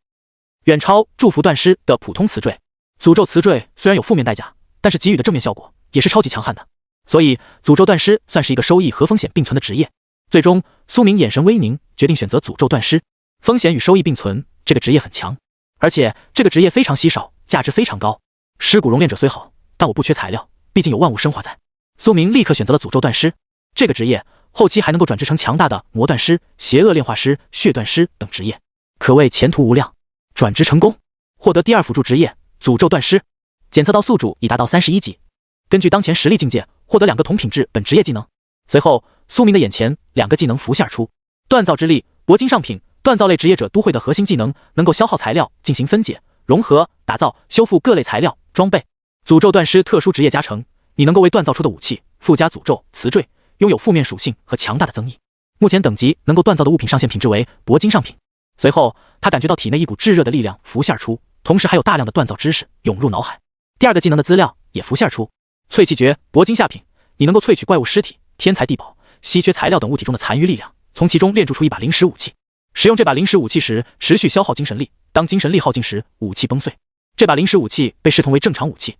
远超祝福断师的普通词缀。诅咒词缀虽然有负面代价，但是给予的正面效果也是超级强悍的，所以诅咒断师算是一个收益和风险并存的职业。最终苏明眼神微凝，决定选择诅咒断师。风险与收益并存，这个职业很强，而且这个职业非常稀少，价值非常高。尸骨熔炼者虽好，但我不缺材料，毕竟有万物升华在。苏明立刻选择了诅咒断师这个职业，后期还能够转职成强大的魔断师、邪恶炼化师、血断师等职业，可谓前途无量。转职成功，获得第2辅助职业诅咒断师，检测到宿主已达到31级，根据当前实力境界获得2个同品质本职业技能。随后苏明的眼前2个技能浮现而出，锻造之力、铂金上品。锻造类职业者都会的核心技能，能够消耗材料进行分解、融合、打造、修复各类材料装备。诅咒断师特殊职业加成，你能够为锻造出的武器附加诅咒词缀，拥有负面属性和强大的增益。目前等级能够锻造的物品上限品质为铂金上品。随后他感觉到体内一股炙热的力量浮现而出，同时还有大量的锻造知识涌入脑海。第二个技能的资料也浮现而出，淬气诀铂金下品，你能够萃取怪物尸体、天材地宝、稀缺材料等物体中的残余力量，从其中炼铸出一把灵石武器。使用这把灵石武器时，持续消耗精神力，当精神力耗尽时，武器崩碎。这把灵石武器被视同为正常武器，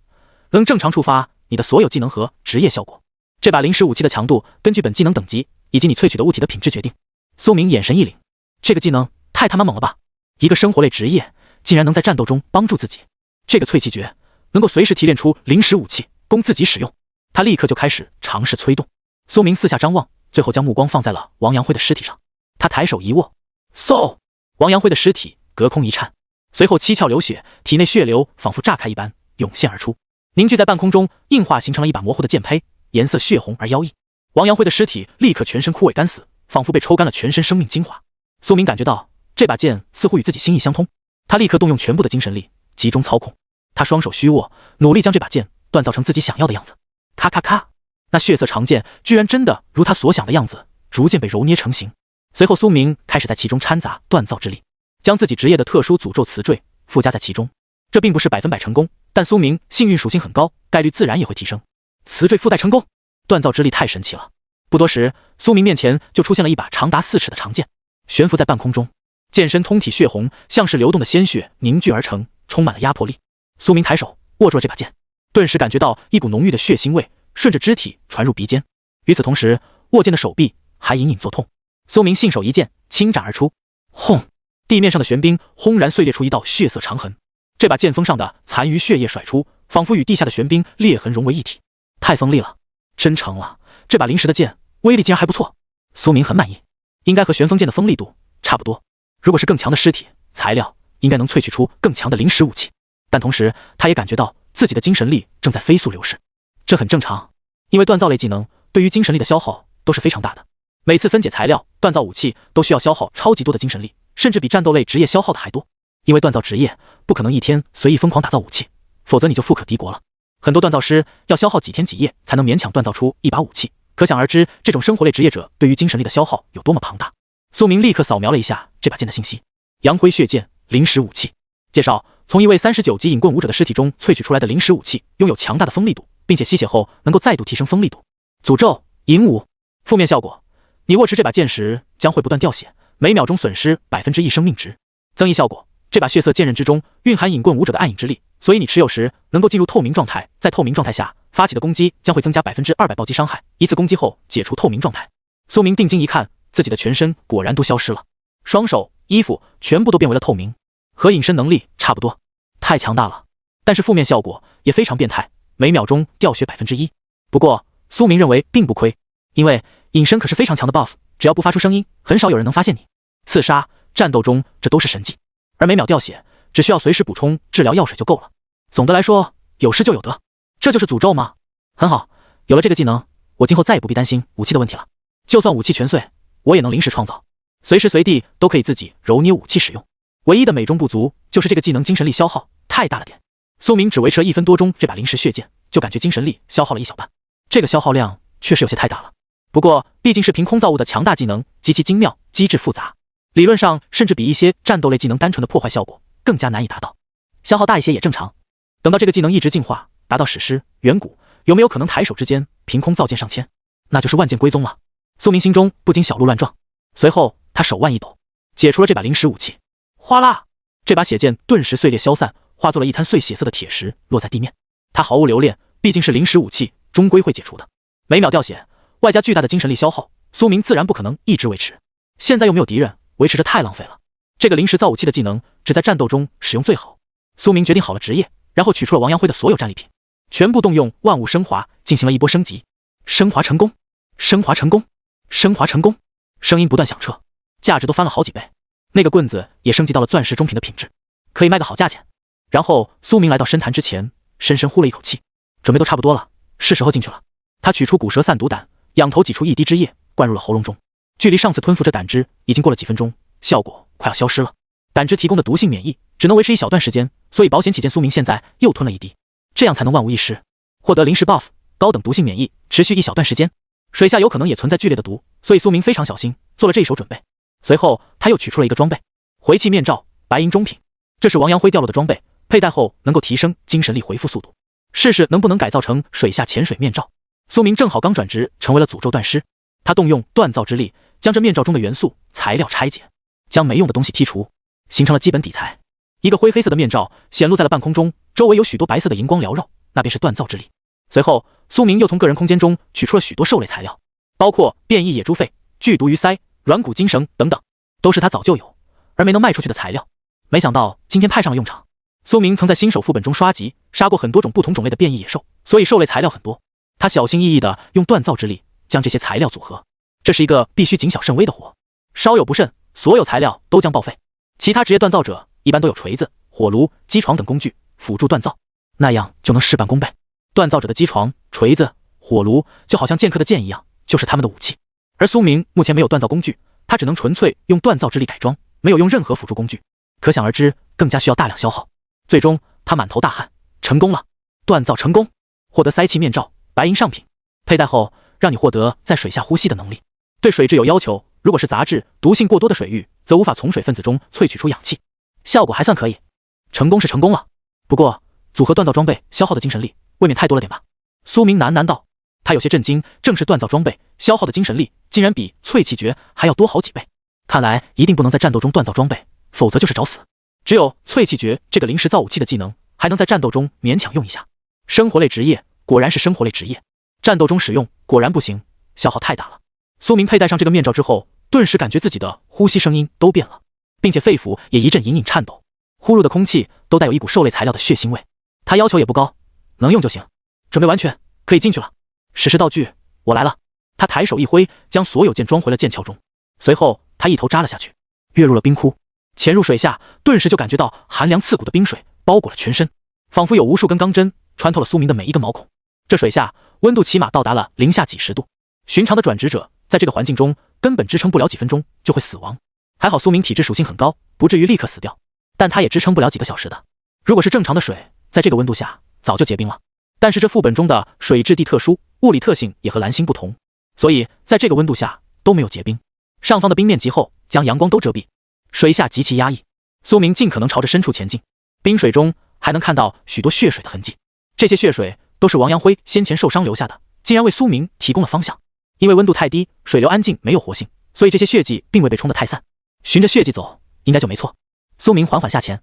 能正常触发你的所有技能和职业效果。这把灵石武器的强度根据本技能等级以及你萃取的物体的品质决定。苏明眼神一凛，这个技能太他妈猛了吧！一个生活类职业竟然能在战斗中帮助自己，这个淬气诀能够随时提炼出灵石武器供自己使用。他立刻就开始尝试催动。苏明四下张望，最后将目光放在了王阳辉的尸体上。他抬手一握，嗖！王阳辉的尸体隔空一颤，随后七窍流血，体内血流仿佛炸开一般涌现而出，凝聚在半空中，硬化形成了一把模糊的剑胚，颜色血红而妖异。王阳辉的尸体立刻全身枯萎干死，仿佛被抽干了全身生命精华。苏明感觉到这把剑似乎与自己心意相通，他立刻动用全部的精神力集中操控。他双手虚握，努力将这把剑锻造成自己想要的样子。咔咔咔，那血色长剑居然真的如他所想的样子，逐渐被揉捏成型。随后苏明开始在其中掺杂锻造之力，将自己职业的特殊诅咒词缀附加在其中。这并不是100%成功，但苏明幸运属性很高，概率自然也会提升。词缀附带成功，锻造之力太神奇了。不多时，苏明面前就出现了一把长达4尺的长剑，悬浮在半空中，剑身通体血红，像是流动的鲜血凝聚而成，充满了压迫力。苏明抬手握住了这把剑，顿时感觉到一股浓郁的血腥味顺着肢体传入鼻尖。与此同时，握剑的手臂还隐隐作痛。苏明信手一剑，轻斩而出，轰！地面上的玄冰轰然碎裂出一道血色长痕。这把剑锋上的残余血液甩出，仿佛与地下的玄冰裂痕融为一体。太锋利了，真成了！这把灵石的剑威力竟然还不错。苏明很满意，应该和玄锋剑的锋利度差不多。如果是更强的尸体材料，应该能萃取出更强的灵石武器。但同时，他也感觉到自己的精神力正在飞速流逝，这很正常，因为锻造类技能对于精神力的消耗都是非常大的。每次分解材料、锻造武器都需要消耗超级多的精神力，甚至比战斗类职业消耗的还多。因为锻造职业不可能一天随意疯狂打造武器，否则你就富可敌国了。很多锻造师要消耗几天几夜才能勉强锻造出一把武器，可想而知，这种生活类职业者对于精神力的消耗有多么庞大。苏明立刻扫描了一下这把剑的信息：阳辉血剑，灵石武器。介绍：从一位39级隐棍武者的尸体中萃取出来的灵石武器，拥有强大的锋利度，并且吸血后能够再度提升锋利度。诅咒：银武。负面效果：你握持这把剑时将会不断掉血，每秒钟损失1%生命值。增益效果：这把血色剑刃之中蕴含隐棍武者的暗影之力，所以你持有时能够进入透明状态，在透明状态下发起的攻击将会增加200%暴击伤害，一次攻击后解除透明状态。苏明定睛一看，自己的全身果然都消失了，双手、衣服全部都变为了透明，和隐身能力差不多，太强大了。但是负面效果也非常变态，每秒钟掉血1%。不过苏明认为并不亏，因为隐身可是非常强的 buff， 只要不发出声音，很少有人能发现你。刺杀、战斗中这都是神技，而每秒掉血只需要随时补充治疗药水就够了。总的来说，有失就有得，这就是诅咒吗？很好，有了这个技能，我今后再也不必担心武器的问题了。就算武器全碎，我也能临时创造，随时随地都可以自己揉捏武器使用。唯一的美中不足就是这个技能精神力消耗太大了点。苏明只维持了1分多钟这把灵石血剑，就感觉精神力消耗了1小半，这个消耗量确实有些太大了。不过毕竟是凭空造物的强大技能，极其精妙，机制复杂，理论上甚至比一些战斗类技能单纯的破坏效果更加难以达到。消耗大一些也正常，等到这个技能一直进化达到史诗远古，有没有可能抬手之间凭空造剑上千？那就是万剑归宗了。苏明心中不禁小鹿乱撞，随后他手腕一抖，解除了这把灵石武器。哗啦，这把血剑顿时碎裂消散，化作了一滩碎血色的铁石落在地面。他毫无留恋，毕竟是灵石武器，终归会解除的。每秒掉血，外加巨大的精神力消耗，苏明自然不可能一直维持。现在又没有敌人，维持着太浪费了。这个灵石造武器的技能只在战斗中使用最好。苏明决定好了职业，然后取出了王阳辉的所有战利品，全部动用万物升华进行了一波升级。升华成功，升华成功，升华成功，声音不断响彻，价值都翻了好几倍。那个棍子也升级到了钻石中品的品质，可以卖个好价钱。然后苏明来到深潭之前，深深呼了一口气，准备都差不多了，是时候进去了。他取出骨蛇散毒胆，仰头挤出一滴汁液，灌入了喉咙中。距离上次吞服这胆汁已经过了几分钟，效果快要消失了。胆汁提供的毒性免疫只能维持一小段时间，所以保险起见，苏明现在又吞了一滴，这样才能万无一失。获得灵石 buff， 高等毒性免疫，持续一小段时间。水下有可能也存在剧烈的毒，所以苏明非常小心，做了这一手准备。随后他又取出了一个装备，回气面罩，白银中品。这是王阳辉掉落的装备，佩戴后能够提升精神力回复速度。试试能不能改造成水下潜水面罩。苏明正好刚转职成为了诅咒断师，他动用锻造之力，将这面罩中的元素材料拆解，将没用的东西剔除，形成了基本底材。一个灰黑色的面罩显露在了半空中，周围有许多白色的荧光缭绕，那便是锻造之力。随后，苏明又从个人空间中取出了许多兽类材料，包括变异野猪肺、剧毒鱼鳃、软骨精绳等等，都是他早就有而没能卖出去的材料。没想到今天派上了用场。苏明曾在新手副本中刷级，杀过很多种不同种类的变异野兽，所以兽类材料很多。他小心翼翼地用锻造之力将这些材料组合，这是一个必须谨小慎微的活，稍有不慎，所有材料都将报废。其他职业锻造者一般都有锤子、火炉、机床等工具辅助锻造，那样就能事半功倍。锻造者的机床、锤子、火炉就好像剑客的剑一样，就是他们的武器。而苏明目前没有锻造工具，他只能纯粹用锻造之力改装，没有用任何辅助工具，可想而知更加需要大量消耗。最终他满头大汗，成功了，锻造成功，获得鳃气面罩、白银上品，佩戴后让你获得在水下呼吸的能力。对水质有要求，如果是杂质、毒性过多的水域，则无法从水分子中萃取出氧气。效果还算可以，成功是成功了，不过组合锻造装备消耗的精神力未免太多了点吧？苏明喃喃道。他有些震惊，正是锻造装备消耗的精神力竟然比淬气诀还要多好几倍，看来一定不能在战斗中锻造装备，否则就是找死。只有淬气诀这个临时造武器的技能还能在战斗中勉强用一下。生活类职业果然是生活类职业，战斗中使用果然不行，消耗太大了。苏明佩戴上这个面罩之后，顿时感觉自己的呼吸声音都变了，并且肺腑也一阵隐隐颤抖，呼入的空气都带有一股兽类材料的血腥味。他要求也不高，能用就行，准备完全可以进去了。史诗道具我来了。他抬手一挥，将所有剑装回了剑鞘中，随后他一头扎了下去，跃入了冰窟。潜入水下，顿时就感觉到寒凉刺骨的冰水包裹了全身，仿佛有无数根钢针穿透了苏明的每一个毛孔。这水下温度起码到达了零下几十度，寻常的转职者在这个环境中根本支撑不了几分钟就会死亡。还好苏明体质属性很高，不至于立刻死掉，但他也支撑不了几个小时的。如果是正常的水，在这个温度下早就结冰了。但是这副本中的水质地特殊，物理特性也和蓝星不同，所以在这个温度下都没有结冰。上方的冰面极厚，将阳光都遮蔽，水下极其压抑。苏明尽可能朝着深处前进，冰水中还能看到许多血水的痕迹，这些血水都是王阳辉先前受伤留下的，竟然为苏明提供了方向。因为温度太低，水流安静，没有活性，所以这些血迹并未被冲得太散，循着血迹走应该就没错。苏明缓缓下前，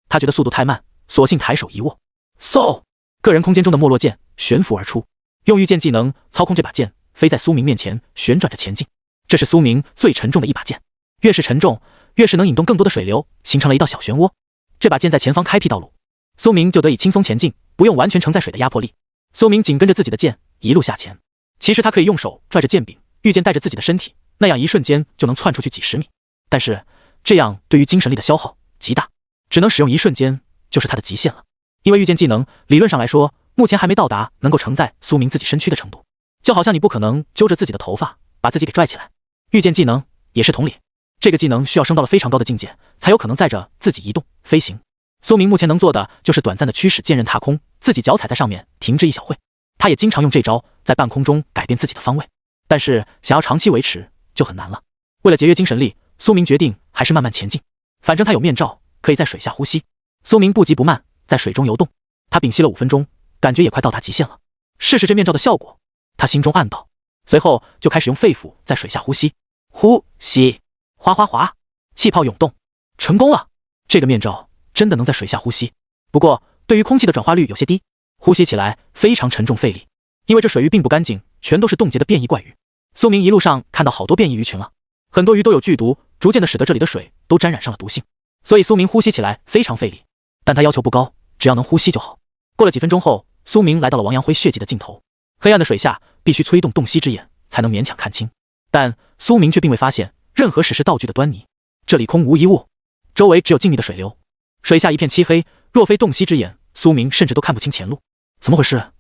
他觉得速度太慢，索性抬手一握，嗖，个人空间中的没落剑悬浮而出，用御剑技能操控这把剑飞在苏明面前旋转着前进。这是苏明最沉重的一把剑，越是沉重越是能引动更多的水流，形成了一道小漩涡。这把剑在前方开辟道路，苏明就得以轻松前进，不用完全承载水的压迫力。苏明紧跟着自己的剑一路下潜，其实他可以用手拽着剑柄，御剑带着自己的身体，那样一瞬间就能窜出去几十米，但是这样对于精神力的消耗极大，只能使用一瞬间就是他的极限了。因为御剑技能理论上来说目前还没到达能够承载苏明自己身躯的程度，就好像你不可能揪着自己的头发把自己给拽起来，御剑技能也是同理，这个技能需要升到了非常高的境界才有可能载着自己移动飞行。苏明目前能做的就是短暂的驱使剑刃踏空，自己脚踩在上面停滞一小会。他也经常用这招在半空中改变自己的方位，但是想要长期维持就很难了。为了节约精神力，苏明决定还是慢慢前进，反正他有面罩可以在水下呼吸。苏明不急不慢在水中游动，他屏息了5分钟，感觉也快到达极限了。试试这面罩的效果，他心中暗道，随后就开始用肺腑在水下呼吸。呼吸，哗哗哗，气泡涌动，成功了！这个面罩真的能在水下呼吸，不过对于空气的转化率有些低，呼吸起来非常沉重费力，因为这水域并不干净，全都是冻结的变异怪鱼。苏明一路上看到好多变异鱼群了，很多鱼都有剧毒，逐渐的使得这里的水都沾染上了毒性，所以苏明呼吸起来非常费力，但他要求不高，只要能呼吸就好。过了几分钟后，苏明来到了王阳辉血迹的尽头，黑暗的水下必须催动洞悉之眼才能勉强看清，但苏明却并未发现任何史诗道具的端倪，这里空无一物，周围只有静谧的水流，水下一片漆黑，若非洞悉之眼，苏明甚至都看不清前路。怎么回事？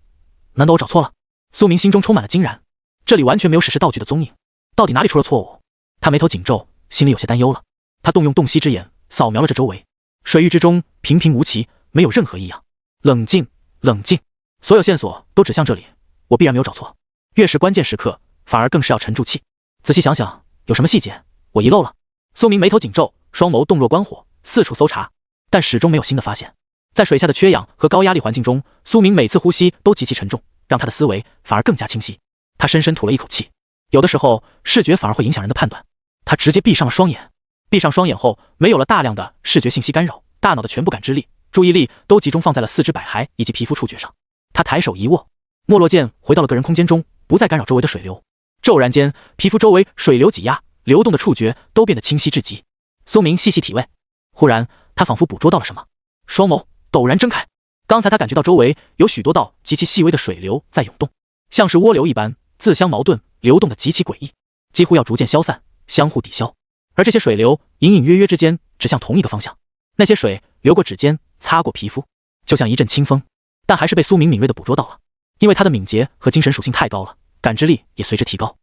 难道我找错了？苏明心中充满了惊然，这里完全没有史诗道具的踪影，到底哪里出了错误？他眉头紧皱，心里有些担忧了。他动用洞悉之眼扫描了这周围，水域之中平平无奇，没有任何异样。冷静，冷静，所有线索都指向这里，我必然没有找错。越是关键时刻，反而更是要沉住气，仔细想想有什么细节我遗漏了。苏明眉头紧皱，双眸洞若观火，四处搜查，但始终没有新的发现。在水下的缺氧和高压力环境中，苏明每次呼吸都极其沉重，让他的思维反而更加清晰。他深深吐了一口气。有的时候，视觉反而会影响人的判断。他直接闭上了双眼。闭上双眼后，没有了大量的视觉信息干扰，大脑的全部感知力、注意力都集中放在了四肢百骸以及皮肤触觉上。他抬手一握，没落剑回到了个人空间中，不再干扰周围的水流。骤然间，皮肤周围水流挤压，流动的触觉都变得清晰至极。苏明细细体味，忽然他仿佛捕捉到了什么，双眸陡然睁开。刚才他感觉到周围有许多道极其细微的水流在涌动，像是涡流一般，自相矛盾，流动的极其诡异，几乎要逐渐消散，相互抵消。而这些水流隐隐约约之间指向同一个方向，那些水流过指尖，擦过皮肤，就像一阵清风，但还是被苏明敏锐地捕捉到了。因为他的敏捷和精神属性太高了，感知力也随之提高，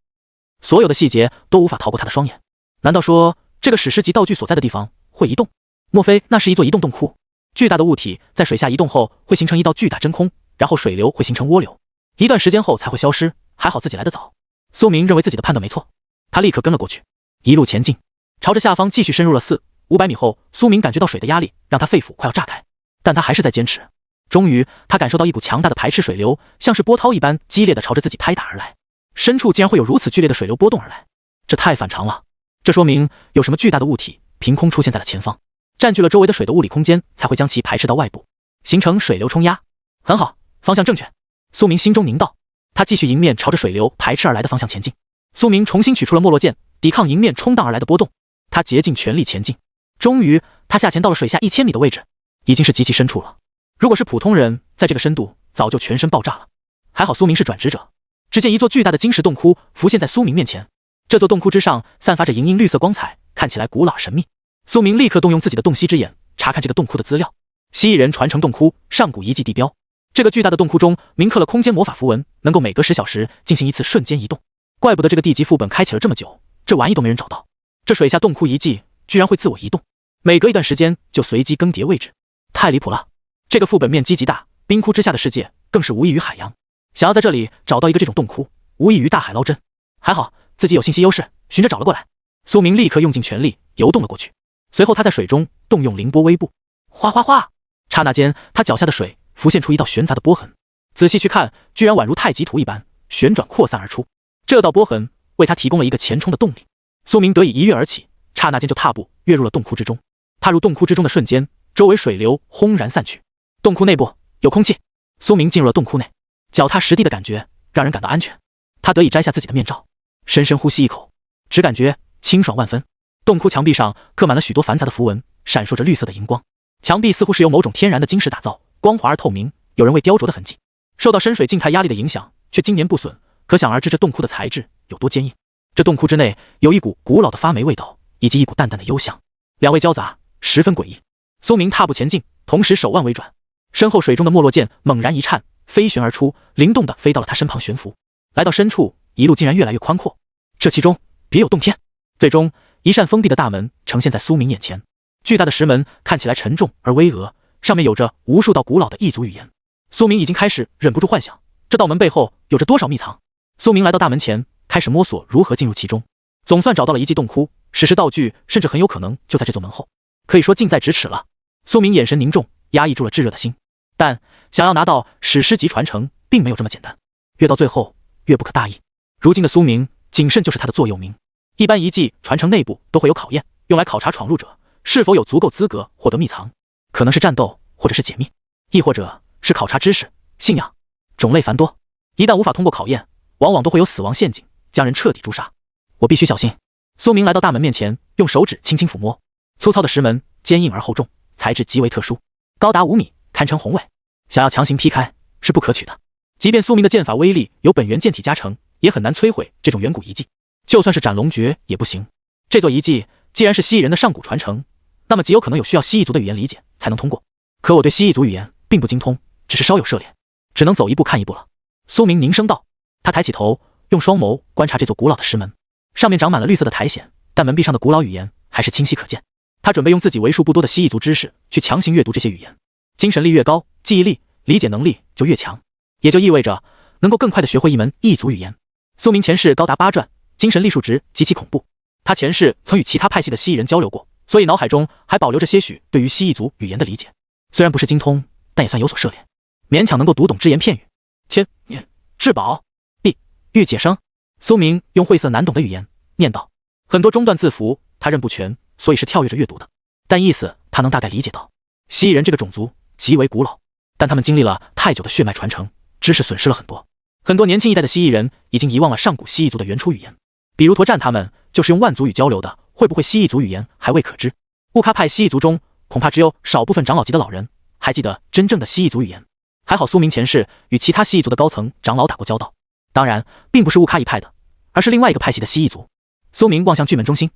所有的细节都无法逃过他的双眼。难道说这个史诗级道具所在的地方会移动？莫非那是一座移动洞窟？巨大的物体在水下移动后会形成一道巨大真空，然后水流会形成涡流，一段时间后才会消失。还好自己来得早。苏明认为自己的判断没错，他立刻跟了过去，一路前进，朝着下方继续深入了400-500米后，苏明感觉到水的压力让他肺腑快要炸开，但他还是在坚持。终于，他感受到一股强大的排斥水流，像是波涛一般激烈地朝着自己拍打而来。深处竟然会有如此剧烈的水流波动而来，这太反常了。这说明有什么巨大的物体凭空出现在了前方，占据了周围的水的物理空间，才会将其排斥到外部，形成水流冲压。很好，方向正确。苏明心中凝道，他继续迎面朝着水流排斥而来的方向前进。苏明重新取出了没落剑，抵抗迎面冲荡而来的波动。他竭尽全力前进。终于，他下潜到了水下1000米的位置，已经是极其深处了。如果是普通人，在这个深度早就全身爆炸了。还好苏明是转职者。只见一座巨大的晶石洞窟浮现在苏明面前，这座洞窟之上散发着莹莹绿色光彩，看起来古老神秘。苏明立刻动用自己的洞悉之眼，查看这个洞窟的资料。蜥蜴人传承洞窟上古遗迹地标。这个巨大的洞窟中铭刻了空间魔法符文，能够每隔10小时进行一次瞬间移动。怪不得这个地级副本开启了这么久，这玩意都没人找到。这水下洞窟遗迹居然会自我移动，每隔一段时间就随机更迭位置，太离谱了。这个副本面积极大，冰窟之下的世界更是无异于海洋。想要在这里找到一个这种洞窟，无异于大海捞针。还好自己有信息优势，循着找了过来。苏明立刻用尽全力游动了过去，随后他在水中动用凌波微步，哗哗哗！刹那间，他脚下的水浮现出一道悬杂的波痕，仔细去看，居然宛如太极图一般旋转扩散而出。这道波痕为他提供了一个前冲的动力。苏明得以一跃而起，刹那间就踏步跃入了洞窟之中。踏入洞窟之中的瞬间，周围水流轰然散去。洞窟内部有空气，苏明进入了洞窟内，脚踏实地的感觉让人感到安全。他得以摘下自己的面罩，深深呼吸一口，只感觉清爽万分。洞窟墙壁上刻满了许多繁杂的符文，闪烁着绿色的荧光。墙壁似乎是由某种天然的晶石打造，光滑而透明，有人为雕琢的痕迹。受到深水静态压力的影响，却经年不损，可想而知这洞窟的材质有多坚硬。这洞窟之内有一股古老的发霉味道，以及一股淡淡的幽香，两味交杂，十分诡异。苏明踏步前进，同时手腕微转，身后水中的没落剑猛然一颤，飞旋而出，灵动地飞到了他身旁悬浮。来到深处，一路竟然越来越宽阔，这其中别有洞天。最终，一扇封闭的大门呈现在苏明眼前。巨大的石门看起来沉重而巍峨，上面有着无数道古老的异族语言。苏明已经开始忍不住幻想，这道门背后有着多少秘藏。苏明来到大门前，开始摸索如何进入其中。总算找到了遗迹洞窟，史诗道具甚至很有可能就在这座门后，可以说近在咫尺了。苏明眼神凝重，压抑住了炙热的心，但想要拿到史诗级传承并没有这么简单，越到最后越不可大意。如今的苏明，谨慎就是他的座右铭。一般遗迹传承内部都会有考验，用来考察闯入者是否有足够资格获得秘藏，可能是战斗，或者是解密，亦或者是考察知识、信仰，种类繁多。一旦无法通过考验，往往都会有死亡陷阱，将人彻底诛杀。我必须小心。苏明来到大门面前，用手指轻轻抚摸，粗糙的石门坚硬而厚重，材质极为特殊，高达5米，堪称宏伟。想要强行劈开是不可取的。即便苏明的剑法威力有本源剑体加成，也很难摧毁这种远古遗迹。就算是斩龙诀也不行。这座遗迹既然是蜥蜴人的上古传承，那么极有可能有需要蜥蜴族的语言理解才能通过。可我对蜥蜴族语言并不精通，只是稍有涉猎，只能走一步看一步了。苏明凝声道。他抬起头，用双眸观察这座古老的石门，上面长满了绿色的苔藓，但门壁上的古老语言还是清晰可见。他准备用自己为数不多的蜥蜴族知识去强行阅读这些语言，精神力越高，记忆力、理解能力就越强，也就意味着能够更快地学会一门异族语言。苏明前世高达8转，精神力数值极其恐怖。他前世曾与其他派系的蜥蜴人交流过，所以脑海中还保留着些许对于蜥蜴族语言的理解。虽然不是精通，但也算有所涉猎，勉强能够读懂只言片语。千年至宝，必欲解生。苏明用晦涩难懂的语言念道，很多中段字符他认不全，所以是跳跃着阅读的，但意思他能大概理解到。蜥蜴人这个种族极为古老，但他们经历了太久的血脉传承，知识损失了很多。很多年轻一代的蜥蜴人已经遗忘了上古蜥蜴族的原初语言，比如驼战他们就是用万族语交流的，会不会蜥蜴族语言还未可知。乌喀派蜥蜴族中恐怕只有少部分长老级的老人还记得真正的蜥蜴族语言。还好苏明前世与其他蜥蜴族的高层长老打过交道，当然并不是乌喀一派的，而是另外一个派系的蜥蜴族。苏明望向巨门中心，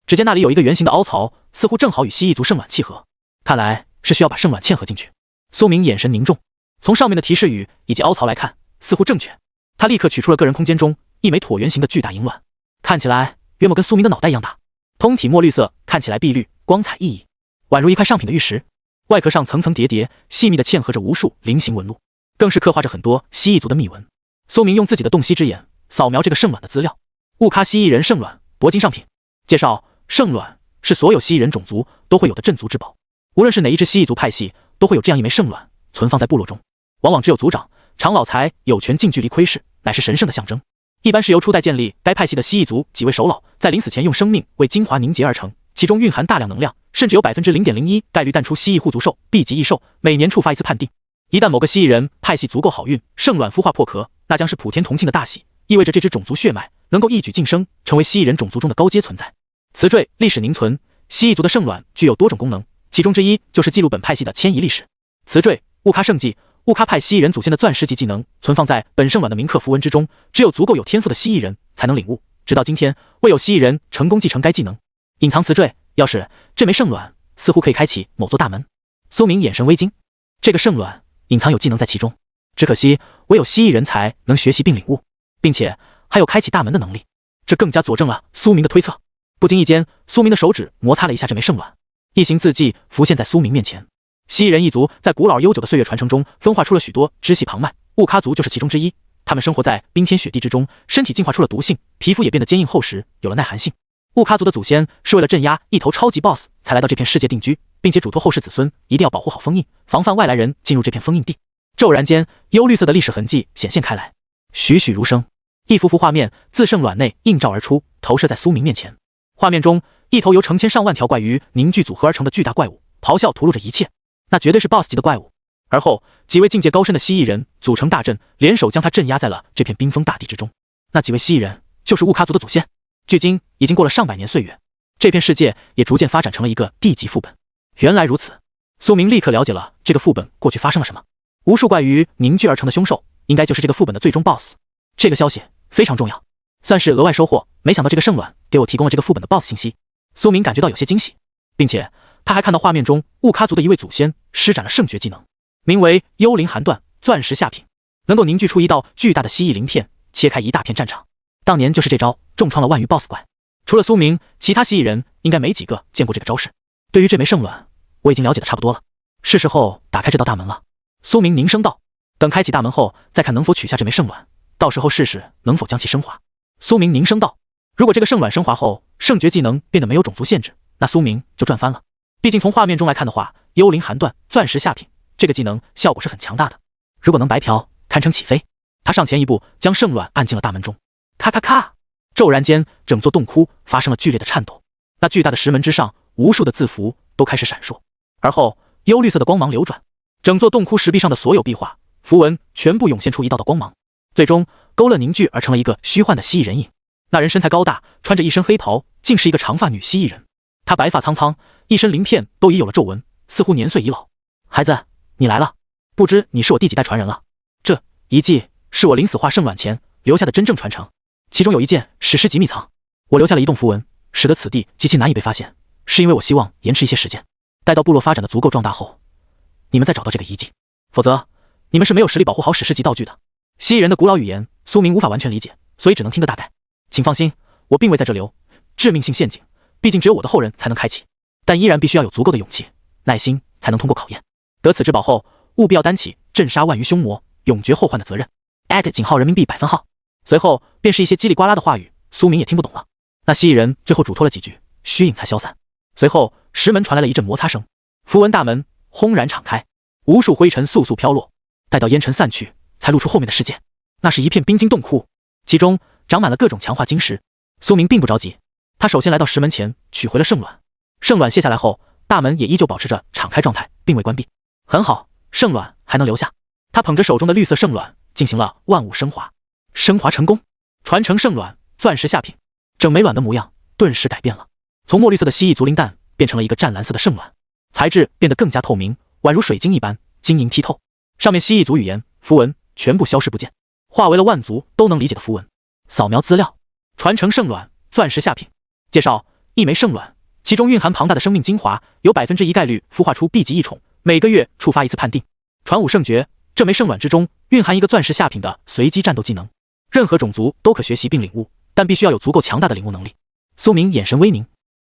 只见那里有一个圆形的凹槽，似乎正好与蜥蜴族圣卵契合，看来是需要把圣卵嵌合进去。苏明眼神凝重，从上面的提示语以及凹槽来看，似乎正确。他立刻取出了个人空间中一枚椭圆形的巨大银卵，看起来约莫跟苏明的脑袋一样大，通体墨绿色，看起来碧绿光彩熠熠，宛如一块上品的玉石。外壳上层层叠叠，细密地嵌合着无数菱形纹路，更是刻画着很多蜥蜴族的秘纹。苏明用自己的洞悉之眼扫描这个圣卵的资料，乌喀蜥蜴人圣卵铂金上品。介绍：圣卵是所有蜥蜴人种族都会有的镇族之宝，无论是哪一支蜥蜴族派系，都会有这样一枚圣卵存放在部落中，往往只有族长、长老才有权近距离窥视，乃是神圣的象征。一般是由初代建立该派系的蜥蜴族几位首老在临死前用生命为精华凝结而成，其中蕴含大量能量，甚至有 0.01% 概率诞出蜥蜴护族兽、B 级异兽，每年触发一次判定。一旦某个蜥蜴人派系足够好运，圣卵孵化破壳，那将是普天同庆的大喜，意味着这支种族血脉能够一举晋升，成为蜥蜴人种族中的高阶存在。词缀历史凝存，蜥蜴族的圣卵具有多种功能，其中之一就是记录本派系的迁移历史。词缀乌喀圣迹，乌喀派蜥蜴人祖先的钻石级技能存放在本圣卵的铭刻符文之中，只有足够有天赋的蜥蜴人才能领悟，直到今天未有蜥蜴人成功继承该技能。隐藏词缀，要是这枚圣卵似乎可以开启某座大门。苏明眼神微惊，这个圣卵隐藏有技能在其中，只可惜唯有蜥蜴人才能学习并领悟，并且还有开启大门的能力，这更加佐证了苏明的推测。不经意间，苏明的手指摩擦了一下这枚圣卵，一行字迹浮现在苏明面前。蜥蜴人一族在古老而悠久的岁月传承中分化出了许多支系旁脉，乌喀族就是其中之一。他们生活在冰天雪地之中，身体进化出了毒性，皮肤也变得坚硬厚实，有了耐寒性。乌喀族的祖先是为了镇压一头超级 BOSS 才来到这片世界定居，并且嘱托后世子孙一定要保护好封印，防范外来人进入这片封印地。骤然间，幽绿色的历史痕迹显现开来，栩栩如生，一幅幅画面自圣卵内映照而出，投射在苏明面前。画面中，一头由成千上万条怪鱼凝聚组合而成的巨大怪物，咆哮屠戮着一切，那绝对是 BOSS 级的怪物。而后，几位境界高深的蜥蜴人组成大阵，联手将它镇压在了这片冰封大地之中。那几位蜥蜴人就是乌喀族的祖先。距今已经过了上百年岁月，这片世界也逐渐发展成了一个地级副本。原来如此，苏明立刻了解了这个副本过去发生了什么。无数怪鱼凝聚而成的凶兽，应该就是这个副本的最终 BOSS。这个消息非常重要，算是额外收获。没想到这个圣卵给我提供了这个副本的 BOSS 信息，苏明感觉到有些惊喜，并且他还看到画面中乌喀族的一位祖先施展了圣绝技能，名为幽灵寒断钻石下品，能够凝聚出一道巨大的蜥蜴鳞片，切开一大片战场。当年就是这招重创了万鱼 BOSS 怪，除了苏明，其他蜥蜴人应该没几个见过这个招式。对于这枚圣卵，我已经了解的差不多了，是时候打开这道大门了。苏明凝声道，等开启大门后，再看能否取下这枚圣卵，到时候试试能否将其升华。苏明凝声道，如果这个圣卵升华后，圣绝技能变得没有种族限制，那苏明就赚翻了。毕竟从画面中来看的话，幽灵寒断钻石下品这个技能效果是很强大的，如果能白嫖，堪称起飞。他上前一步，将圣卵按进了大门中。咔咔咔！骤然间，整座洞窟发生了剧烈的颤抖。那巨大的石门之上，无数的字符都开始闪烁，而后幽绿色的光芒流转，整座洞窟石壁上的所有壁画、符文全部涌现出一道道光芒，最终勾勒凝聚而成了一个虚幻的蜥蜴人影。那人身材高大，穿着一身黑袍，竟是一个长发女蜥蜴人。她白发苍苍，一身鳞片都已有了皱纹，似乎年岁已老。孩子，你来了，不知你是我第几代传人了？这一记是我临死化圣卵前留下的真正传承。其中有一件史诗级秘藏，我留下了一栋符文，使得此地极其难以被发现，是因为我希望延迟一些时间，待到部落发展的足够壮大后，你们再找到这个遗迹，否则你们是没有实力保护好史诗级道具的。蜥蜴人的古老语言，苏明无法完全理解，所以只能听个大概。请放心，我并未在这留致命性陷阱，毕竟只有我的后人才能开启，但依然必须要有足够的勇气、耐心，才能通过考验。得此至宝后，务必要担起镇杀万鱼凶魔、永绝后患的责任。井号人民币100分号。随后便是一些叽里呱啦的话语，苏明也听不懂了。那蜥蜴人最后嘱托了几句，虚影才消散。随后石门传来了一阵摩擦声，符文大门轰然敞开，无数灰尘簌簌飘落，待到烟尘散去，才露出后面的世界。那是一片冰晶洞窟，其中长满了各种强化晶石。苏明并不着急，他首先来到石门前取回了圣卵。圣卵卸下来后，大门也依旧保持着敞开状态，并未关闭。很好，圣卵还能留下。他捧着手中的绿色圣卵，进行了万物升华。升华成功，传承圣卵，钻石下品。整枚卵的模样顿时改变了，从墨绿色的蜥蜴足灵蛋变成了一个湛蓝色的圣卵，材质变得更加透明，宛如水晶一般晶莹剔透。上面蜥蜴族语言符文全部消失不见，化为了万族都能理解的符文。扫描资料，传承圣卵，钻石下品。介绍：一枚圣卵，其中蕴含庞大的生命精华，有1%概率孵化出 B 级异宠，每个月触发一次判定。传武圣诀，这枚圣卵之中蕴含一个钻石下品的随机战斗技能，任何种族都可学习并领悟，但必须要有足够强大的领悟能力。苏明眼神微凝，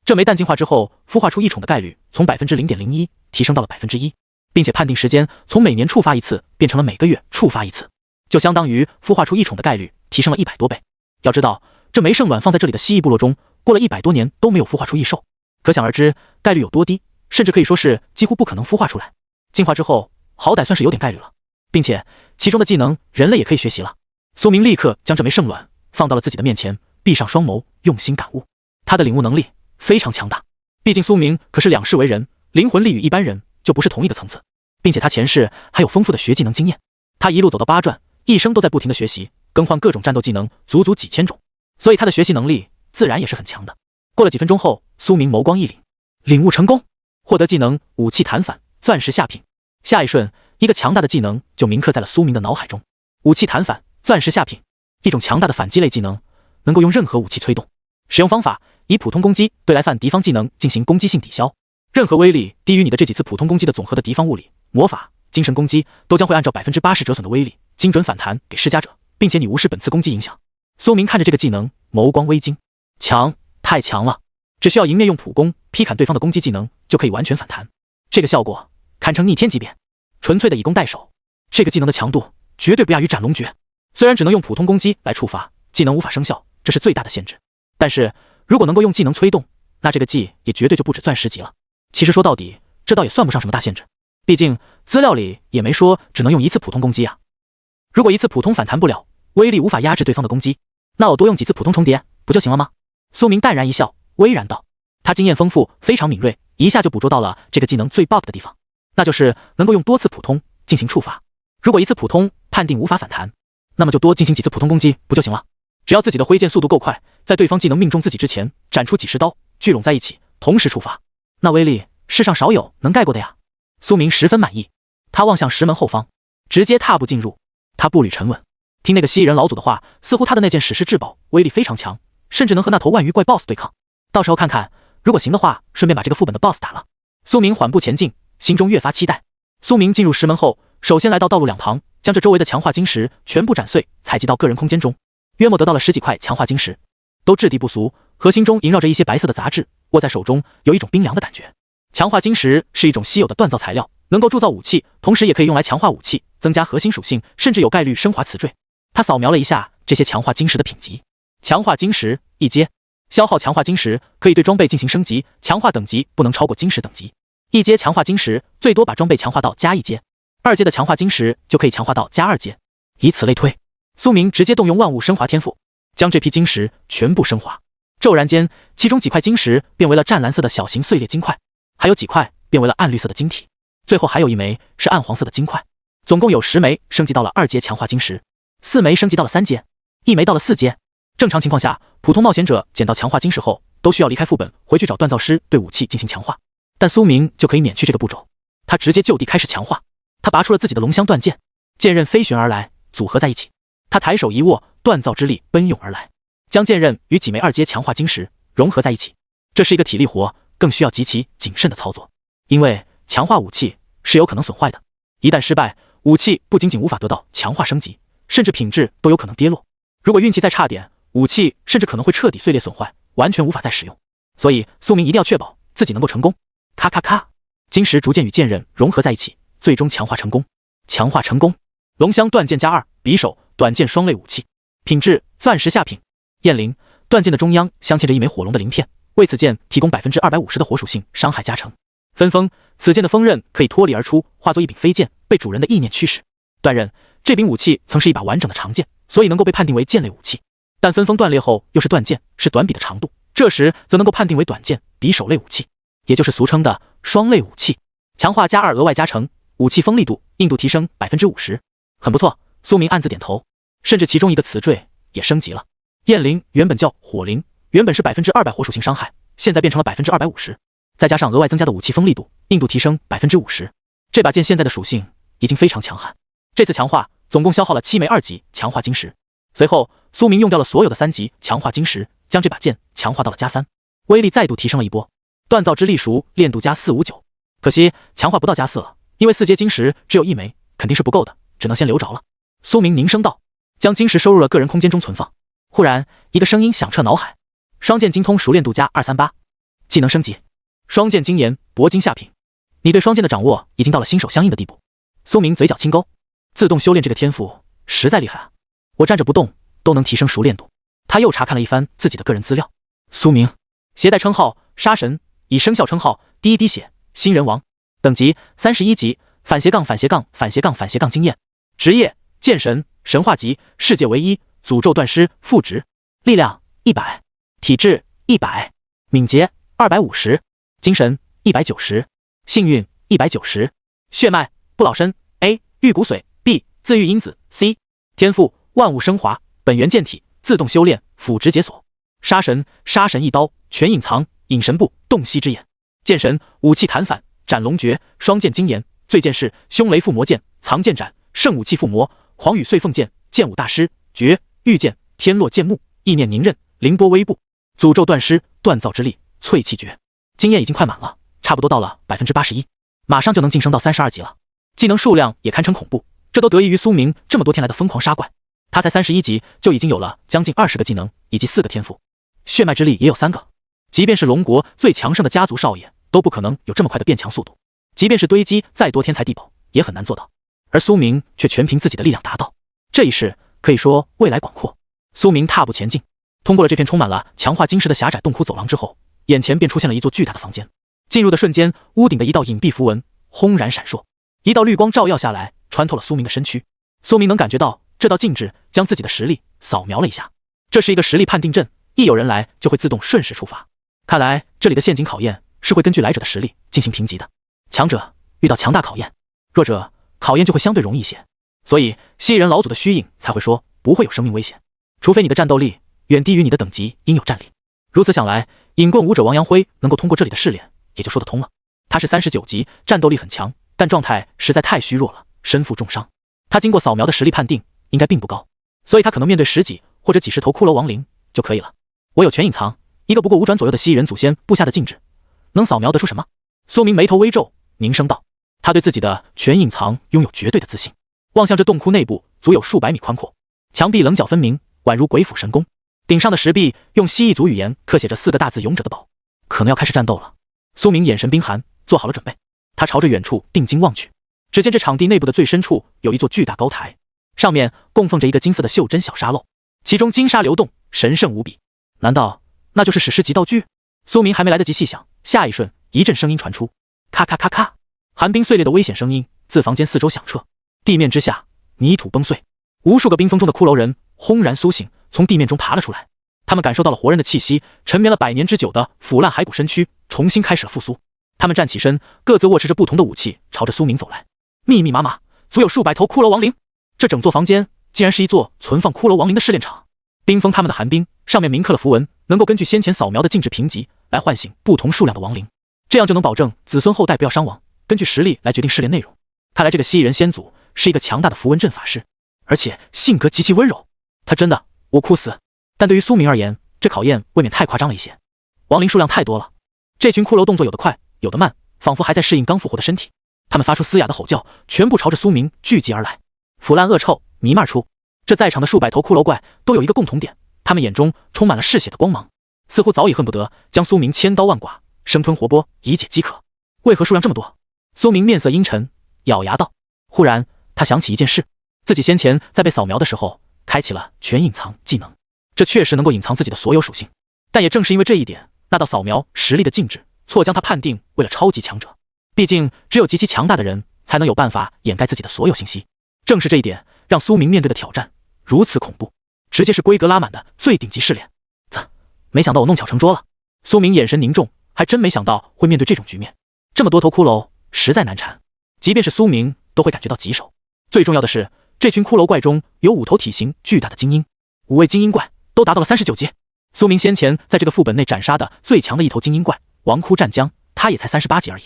这枚蛋进化之后孵化出异宠的概率从 0.01% 提升到了 1%， 并且判定时间从每年触发一次变成了每个月触发一次，就相当于孵化出异宠的概率提升了100多倍。要知道，这枚圣卵放在这里的蜥蜴部落中，过了100多年都没有孵化出异兽，可想而知概率有多低，甚至可以说是几乎不可能孵化出来。进化之后好歹算是有点概率了，并且其中的技能人类也可以学习了。苏明立刻将这枚圣卵放到了自己的面前，闭上双眸，用心感悟。他的领悟能力非常强大，毕竟苏明可是两世为人，灵魂力与一般人就不是同一个层次，并且他前世还有丰富的学技能经验。他一路走到8转，一生都在不停的学习，更换各种战斗技能，足足几千种，所以他的学习能力自然也是很强的。过了几分钟后，苏明眸光一凛，领悟成功，获得技能武器弹反，钻石下品。下一瞬，一个强大的技能就铭刻在了苏明的脑海中。武器弹反，钻石下品，一种强大的反击类技能，能够用任何武器催动。使用方法：以普通攻击对来犯敌方技能进行攻击性抵消，任何威力低于你的这几次普通攻击的总和的敌方物理、魔法、精神攻击都将会按照 80% 折损的威力精准反弹给施加者，并且你无视本次攻击影响。苏明看着这个技能，眸光微惊，强，太强了！只需要迎面用普攻劈砍对方的攻击技能，就可以完全反弹。这个效果堪称逆天级别，纯粹的以攻代守。这个技能的强度绝对不亚于斩龙诀。虽然只能用普通攻击来触发，技能无法生效，这是最大的限制。但是如果能够用技能催动，那这个技也绝对就不止钻石级了。其实说到底，这倒也算不上什么大限制，毕竟资料里也没说只能用一次普通攻击啊。如果一次普通反弹不了，威力无法压制对方的攻击，那我多用几次普通重叠不就行了吗？苏明淡然一笑，微然道。他经验丰富，非常敏锐，一下就捕捉到了这个技能最 bug 的地方，那就是能够用多次普通进行触发。如果一次普通判定无法反弹，那么就多进行几次普通攻击不就行了？只要自己的挥剑速度够快，在对方技能命中自己之前斩出几十刀，聚拢在一起，同时触发，那威力世上少有能盖过的呀。苏明十分满意，他望向石门后方，直接踏步进入。他步履沉稳，听那个蜥蜴人老祖的话，似乎他的那件史诗至宝威力非常强，甚至能和那头万鱼怪 BOSS 对抗。到时候看看，如果行的话，顺便把这个副本的 BOSS 打了。苏明缓步前进，心中越发期待。苏明进入石门后，首先来到道路两旁，将这周围的强化晶石全部斩碎，采集到个人空间中，约莫得到了10几块强化晶石，都质地不俗，核心中萦绕着一些白色的杂质，握在手中有一种冰凉的感觉。强化晶石是一种稀有的锻造材料，能够铸造武器，同时也可以用来强化武器，增加核心属性，甚至有概率升华词缀。他扫描了一下这些强化晶石的品级，强化晶石一阶，消耗强化晶石可以对装备进行升级，强化等级不能超过晶石等级。一阶强化晶石最多把装备强化到加1阶，2阶的强化晶石就可以强化到加2阶，以此类推。苏明直接动用万物升华天赋，将这批晶石全部升华。骤然间，其中几块晶石变为了湛蓝色的小型碎裂晶块，还有几块变为了暗绿色的晶体，最后还有一枚是暗黄色的晶块。总共有10枚升级到了2阶强化晶石，4枚升级到了3阶，1枚到了4阶。正常情况下，普通冒险者捡到强化晶石后，都需要离开副本，回去找锻造师对武器进行强化。但苏明就可以免去这个步骤，他直接就地开始强化。他拔出了自己的龙香断剑，剑刃飞旋而来，组合在一起。他抬手一握，锻造之力奔涌而来，将剑刃与几枚2阶强化晶石融合在一起。这是一个体力活，更需要极其谨慎的操作，因为强化武器是有可能损坏的，一旦失败，武器不仅仅无法得到强化升级，甚至品质都有可能跌落。如果运气再差点，武器甚至可能会彻底碎裂损坏，完全无法再使用。所以苏明一定要确保自己能够成功。咔咔咔，晶石逐渐与剑刃融合在一起，最终强化成功。强化成功，龙香断剑加2，匕首、短剑双类武器，品质钻石下品。焰灵，断剑的中央镶嵌着一枚火龙的鳞片，为此剑提供 250% 的火属性伤害加成。分封，此剑的锋刃可以脱离而出，化作一柄飞剑，被主人的意念驱使。断刃，这柄武器曾是一把完整的长剑，所以能够被判定为剑类武器。但分锋断裂后又是断剑，是短柄的长度，这时则能够判定为短剑、匕首类武器，也就是俗称的双类武器。强化加2额外加成，武器锋利度、硬度提升 50%， 很不错。苏明暗自点头，甚至其中一个词缀也升级了。焰灵原本叫火灵，原本是200%火属性伤害，现在变成了250%，再加上额外增加的武器锋利度、硬度提升 50%， 这把剑现在的属性已经非常强悍。这次强化总共消耗了7枚2级强化晶石，随后苏明用掉了所有的3级强化晶石，将这把剑强化到了+3，威力再度提升了一波。锻造之力熟练度+459，可惜强化不到+4了，因为4阶晶石只有1枚，肯定是不够的，只能先留着了。苏明凝声道，将晶石收入了个人空间中存放。忽然一个声音响彻脑海：双剑精通熟练度+238，技能升级，双剑精研铂金下品。你对双剑的掌握已经到了新手相应的地步。苏明嘴角轻勾，自动修炼这个天赋实在厉害啊！我站着不动都能提升熟练度。他又查看了一番自己的个人资料。苏明携带称号杀神，以生肖称号第一滴血新人王，等级31级，反斜杠经验，职业剑神，神话级，世界唯一，诅咒断尸，副职，力量100，体质100，敏捷250，精神190，幸运190，血脉不老参 A， 玉骨髓 B， 自愈因子 C， 天赋万物升华，本源剑体，自动修炼，辅职解锁。杀神，杀神一刀，全隐藏，隐神步，洞悉之眼。剑神，武器弹反，斩龙诀，双剑精研，最剑式，凶雷附魔剑，藏剑斩，圣武器附魔，黄羽碎凤剑，剑舞大师，绝御剑，天落剑幕，意念凝刃，凌波微步，诅咒断尸，锻造之力，淬气诀。经验已经快满了，差不多到了 81%， 马上就能晋升到32级了。技能数量也堪称恐怖，这都得益于苏明这么多天来的疯狂杀怪。他才31级就已经有了将近20个技能以及4个天赋，血脉之力也有3个。即便是龙国最强盛的家族少爷都不可能有这么快的变强速度，即便是堆积再多天才地宝也很难做到，而苏明却全凭自己的力量达到。这一世可以说未来广阔。苏明踏步前进，通过了这片充满了强化晶石的狭窄洞窟走廊之后，眼前便出现了一座巨大的房间。进入的瞬间，屋顶的一道隐蔽符文轰然闪烁，一道绿光照耀下来，穿透了苏明的身躯。苏明能感觉到这道禁制将自己的实力扫描了一下，这是一个实力判定阵，一有人来就会自动顺势触发。看来这里的陷阱考验是会根据来者的实力进行评级的，强者遇到强大考验，弱者考验就会相对容易一些。所以蜥蜴人老祖的虚影才会说不会有生命危险，除非你的战斗力远低于你的等级应有战力。如此想来，隐棍武者王阳辉能够通过这里的试炼也就说得通了。他是39级，战斗力很强，但状态实在太虚弱了，身负重伤。他经过扫描的实力判定应该并不高，所以他可能面对10几或者几十头骷髅亡灵就可以了。我有全隐藏，一个不过5转左右的蜥蜴人祖先布下的禁制，能扫描得出什么？苏明眉头微皱，凝声道。他对自己的全隐藏拥有绝对的自信。望向这洞窟内部，足有数百米宽阔，墙壁棱角分明，宛如鬼斧神工。顶上的石壁用蜥蜴族语言刻写着4个大字：勇者的宝。可能要开始战斗了。苏明眼神冰寒，做好了准备。他朝着远处定睛望去，只见这场地内部的最深处有一座巨大高台，上面供奉着一个金色的袖珍小沙漏，其中金沙流动，神圣无比。难道那就是史诗级道具？苏明还没来得及细想，下一瞬一阵声音传出，咔咔咔咔，寒冰碎裂的危险声音自房间4周响彻，地面之下泥土崩碎，无数个冰封中的骷髅人轰然苏醒，从地面中爬了出来。他们感受到了活人的气息，沉眠了100年之久的腐烂骸骨身躯重新开始了复苏。他们站起身，各自握持着不同的武器，朝着苏明走来。密密麻麻，足有数百头骷髅亡灵。这整座房间竟然是一座存放骷髅亡灵的试炼场。冰封他们的寒冰上面铭刻了符文，能够根据先前扫描的禁制评级来唤醒不同数量的亡灵，这样就能保证子孙后代不要伤亡，根据实力来决定试炼内容。看来这个蜥蜴人先祖是一个强大的符文阵法师，而且性格极其温柔。他真的我哭死。但对于苏明而言，这考验未免太夸张了一些。亡灵数量太多了，这群骷髅动作有的快有的慢，仿佛还在适应刚复活的身体。他们发出嘶哑的吼叫，全部朝着苏明聚集而来。腐烂恶臭弥漫出，这在场的数百头骷髅怪都有一个共同点，他们眼中充满了嗜血的光芒，似乎早已恨不得将苏明千刀万剐，生吞活剥，以解饥渴。为何数量这么多？苏明面色阴沉，咬牙道。忽然他想起一件事，自己先前在被扫描的时候开启了全隐藏技能，这确实能够隐藏自己的所有属性，但也正是因为这一点，那道扫描实力的禁制错将他判定为了超级强者。毕竟只有极其强大的人才能有办法掩盖自己的所有信息。正是这一点，让苏明面对的挑战如此恐怖，直接是规格拉满的最顶级试炼。没想到我弄巧成拙了。苏明眼神凝重，还真没想到会面对这种局面。这么多头骷髅实在难缠，即便是苏明都会感觉到棘手。最重要的是，这群骷髅怪中有5头体型巨大的精英，5位精英怪都达到了39级。苏明先前在这个副本内斩杀的最强的一头精英怪王窟战将，他也才38级而已。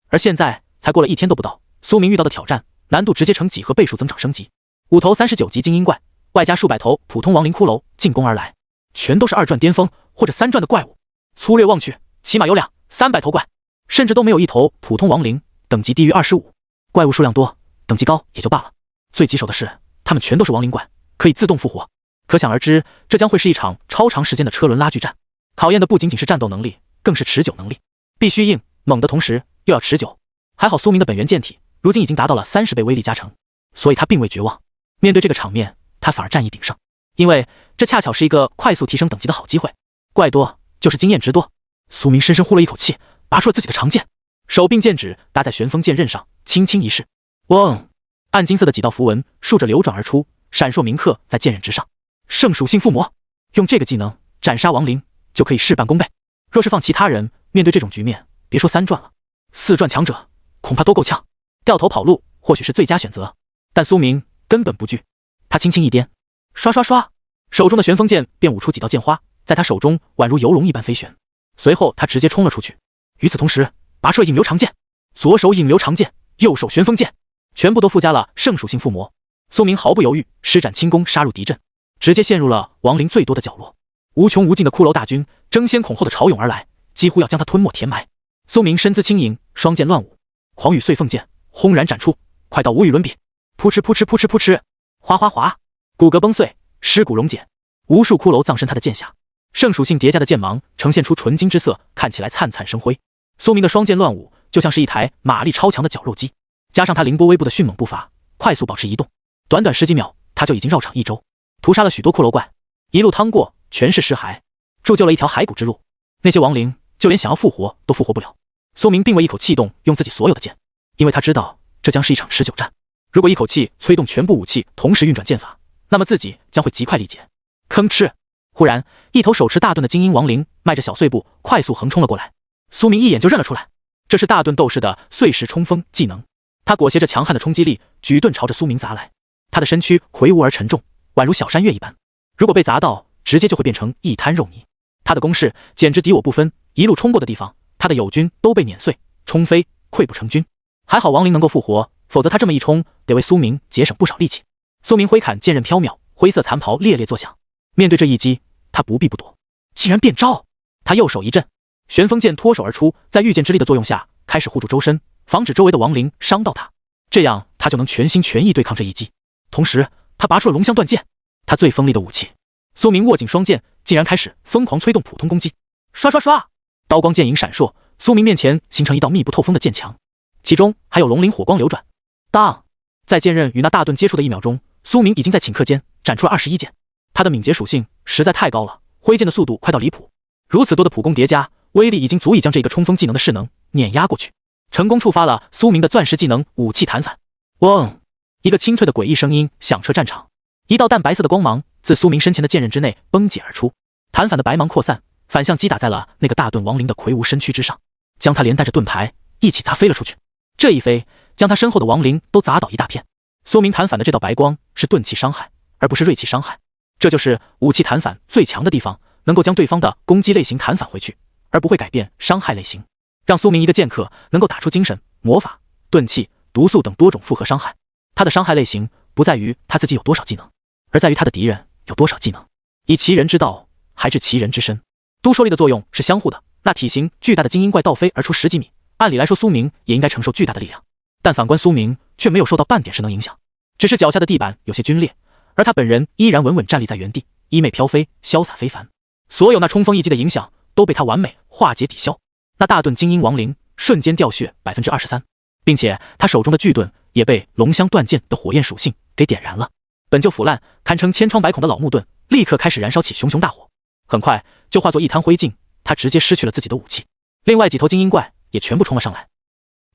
而现在才过了1天都不到，苏明遇到的挑战难度直接呈几何倍数增长升级。5头39级精英怪，外加数百头普通亡灵骷髅进攻而来，全都是2转巅峰或者3转的怪物。粗略望去，起码有200、300头怪，甚至都没有一头普通亡灵，等级低于25。怪物数量多，等级高也就罢了，最棘手的是，他们全都是亡灵怪，可以自动复活。可想而知，这将会是一场超长时间的车轮拉锯战，考验的不仅仅是战斗能力，更是持久能力。必须硬猛的同时又要持久。还好苏明的本源剑体如今已经达到了30倍威力加成，所以他并未绝望。面对这个场面，他反而战意鼎盛，因为这恰巧是一个快速提升等级的好机会。怪多就是经验值多。苏明深深呼了一口气，拔出了自己的长剑，手并剑指搭在旋风剑刃上，轻轻一试，嗡，暗金色的几道符文竖着流转而出，闪烁铭刻在剑刃之上。圣属性附魔，用这个技能斩杀亡灵就可以事半功倍。若是放其他人面对这种局面，别说3转了，4转强者恐怕都够呛。掉头跑路或许是最佳选择，但苏明根本不惧。他轻轻一颠，刷刷刷，手中的旋风剑便舞出几道剑花，在他手中宛如游龙一般飞旋。随后他直接冲了出去，与此同时拔出了引流长剑，左手引流长剑，右手旋风剑，全部都附加了圣属性附魔。苏明毫不犹豫施展轻功杀入敌阵，直接陷入了亡灵最多的角落。无穷无尽的骷髅大军争先恐后的朝涌而来，几乎要将他吞没填埋。苏明身姿轻盈，双剑乱舞，狂雨碎凤剑轰然斩出，快到无与伦比。扑哧扑哧扑哧扑哧，哗哗哗，骨骼崩碎，尸骨溶解，无数骷髅葬身他的剑下。圣属性叠加的剑芒呈现出纯金之色，看起来灿灿生辉。苏明的双剑乱舞，就像是一台马力超强的绞肉机，加上他凌波微步的迅猛步伐，快速保持移动，短短10几秒，他就已经绕场1周，屠杀了许多骷髅怪，一路趟过全是尸骸，铸就了一条骸骨之路。那些亡灵就连想要复活都复活不了。苏明并未一口气动用自己所有的剑，因为他知道这将是一场持久战。如果一口气催动全部武器同时运转剑法，那么自己将会极快力竭。吭哧！忽然，一头手持大盾的精英亡灵迈着小碎步快速横冲了过来。苏明一眼就认了出来，这是大盾斗士的碎石冲锋技能。他裹挟着强悍的冲击力，举盾朝着苏明砸来。他的身躯魁梧而沉重，宛如小山岳一般，如果被砸到，直接就会变成一滩肉泥。他的攻势简直敌我不分，一路冲过的地方，他的友军都被碾碎、冲飞、溃不成军。还好亡灵能够复活，否则他这么一冲，得为苏明节省不少力气。苏明挥砍，剑刃飘渺，灰色残袍猎猎作响。面对这一击，他不避不躲，竟然变招。他右手一震，旋风剑脱手而出，在御剑之力的作用下，开始护住周身，防止周围的亡灵伤到他，这样他就能全心全意对抗这一击。同时，他拔出了龙香断剑，他最锋利的武器。苏明握紧双剑，竟然开始疯狂催动普通攻击，刷刷刷，刀光剑影闪烁，苏明面前形成一道密不透风的剑墙，其中还有龙鳞火光流转。当在剑刃与那大盾接触的1秒钟，苏明已经在顷刻间斩出了21剑。他的敏捷属性实在太高了，挥剑的速度快到离谱。如此多的普攻叠加，威力已经足以将这个冲锋技能的势能碾压过去，成功触发了苏明的钻石技能武器弹反。嗡，一个清脆的诡异声音响彻战场，一道淡白色的光芒自苏明身前的剑刃之内崩解而出，弹反的白芒扩散，反向击打在了那个大盾亡灵的魁梧身躯之上，将他连带着盾牌一起砸飞了出去。这一飞将他身后的亡灵都砸倒一大片。苏明弹反的这道白光是钝器伤害，而不是锐器伤害，这就是武器弹反最强的地方，能够将对方的攻击类型弹反回去，而不会改变伤害类型，让苏明一个剑客能够打出精神、魔法、钝器、毒素等多种复合伤害。他的伤害类型不在于他自己有多少技能，而在于他的敌人有多少技能。以其人之道还治其人之身，都说力的作用是相互的。那体型巨大的精英怪倒飞而出10几米，按理来说苏明也应该承受巨大的力量，但反观苏明却没有受到半点势能影响，只是脚下的地板有些皲裂，而他本人依然稳稳站立在原地，衣袂飘飞，潇洒非凡。所有那冲锋一击的影响都被他完美化解抵消。那大盾精英亡灵瞬间掉血23%，并且他手中的巨盾也被龙香断剑的火焰属性给点燃了。本就腐烂堪称千疮百孔的老木盾立刻开始燃烧起熊熊大火，很快就化作一滩灰烬。他直接失去了自己的武器，另外几头精英怪也全部冲了上来。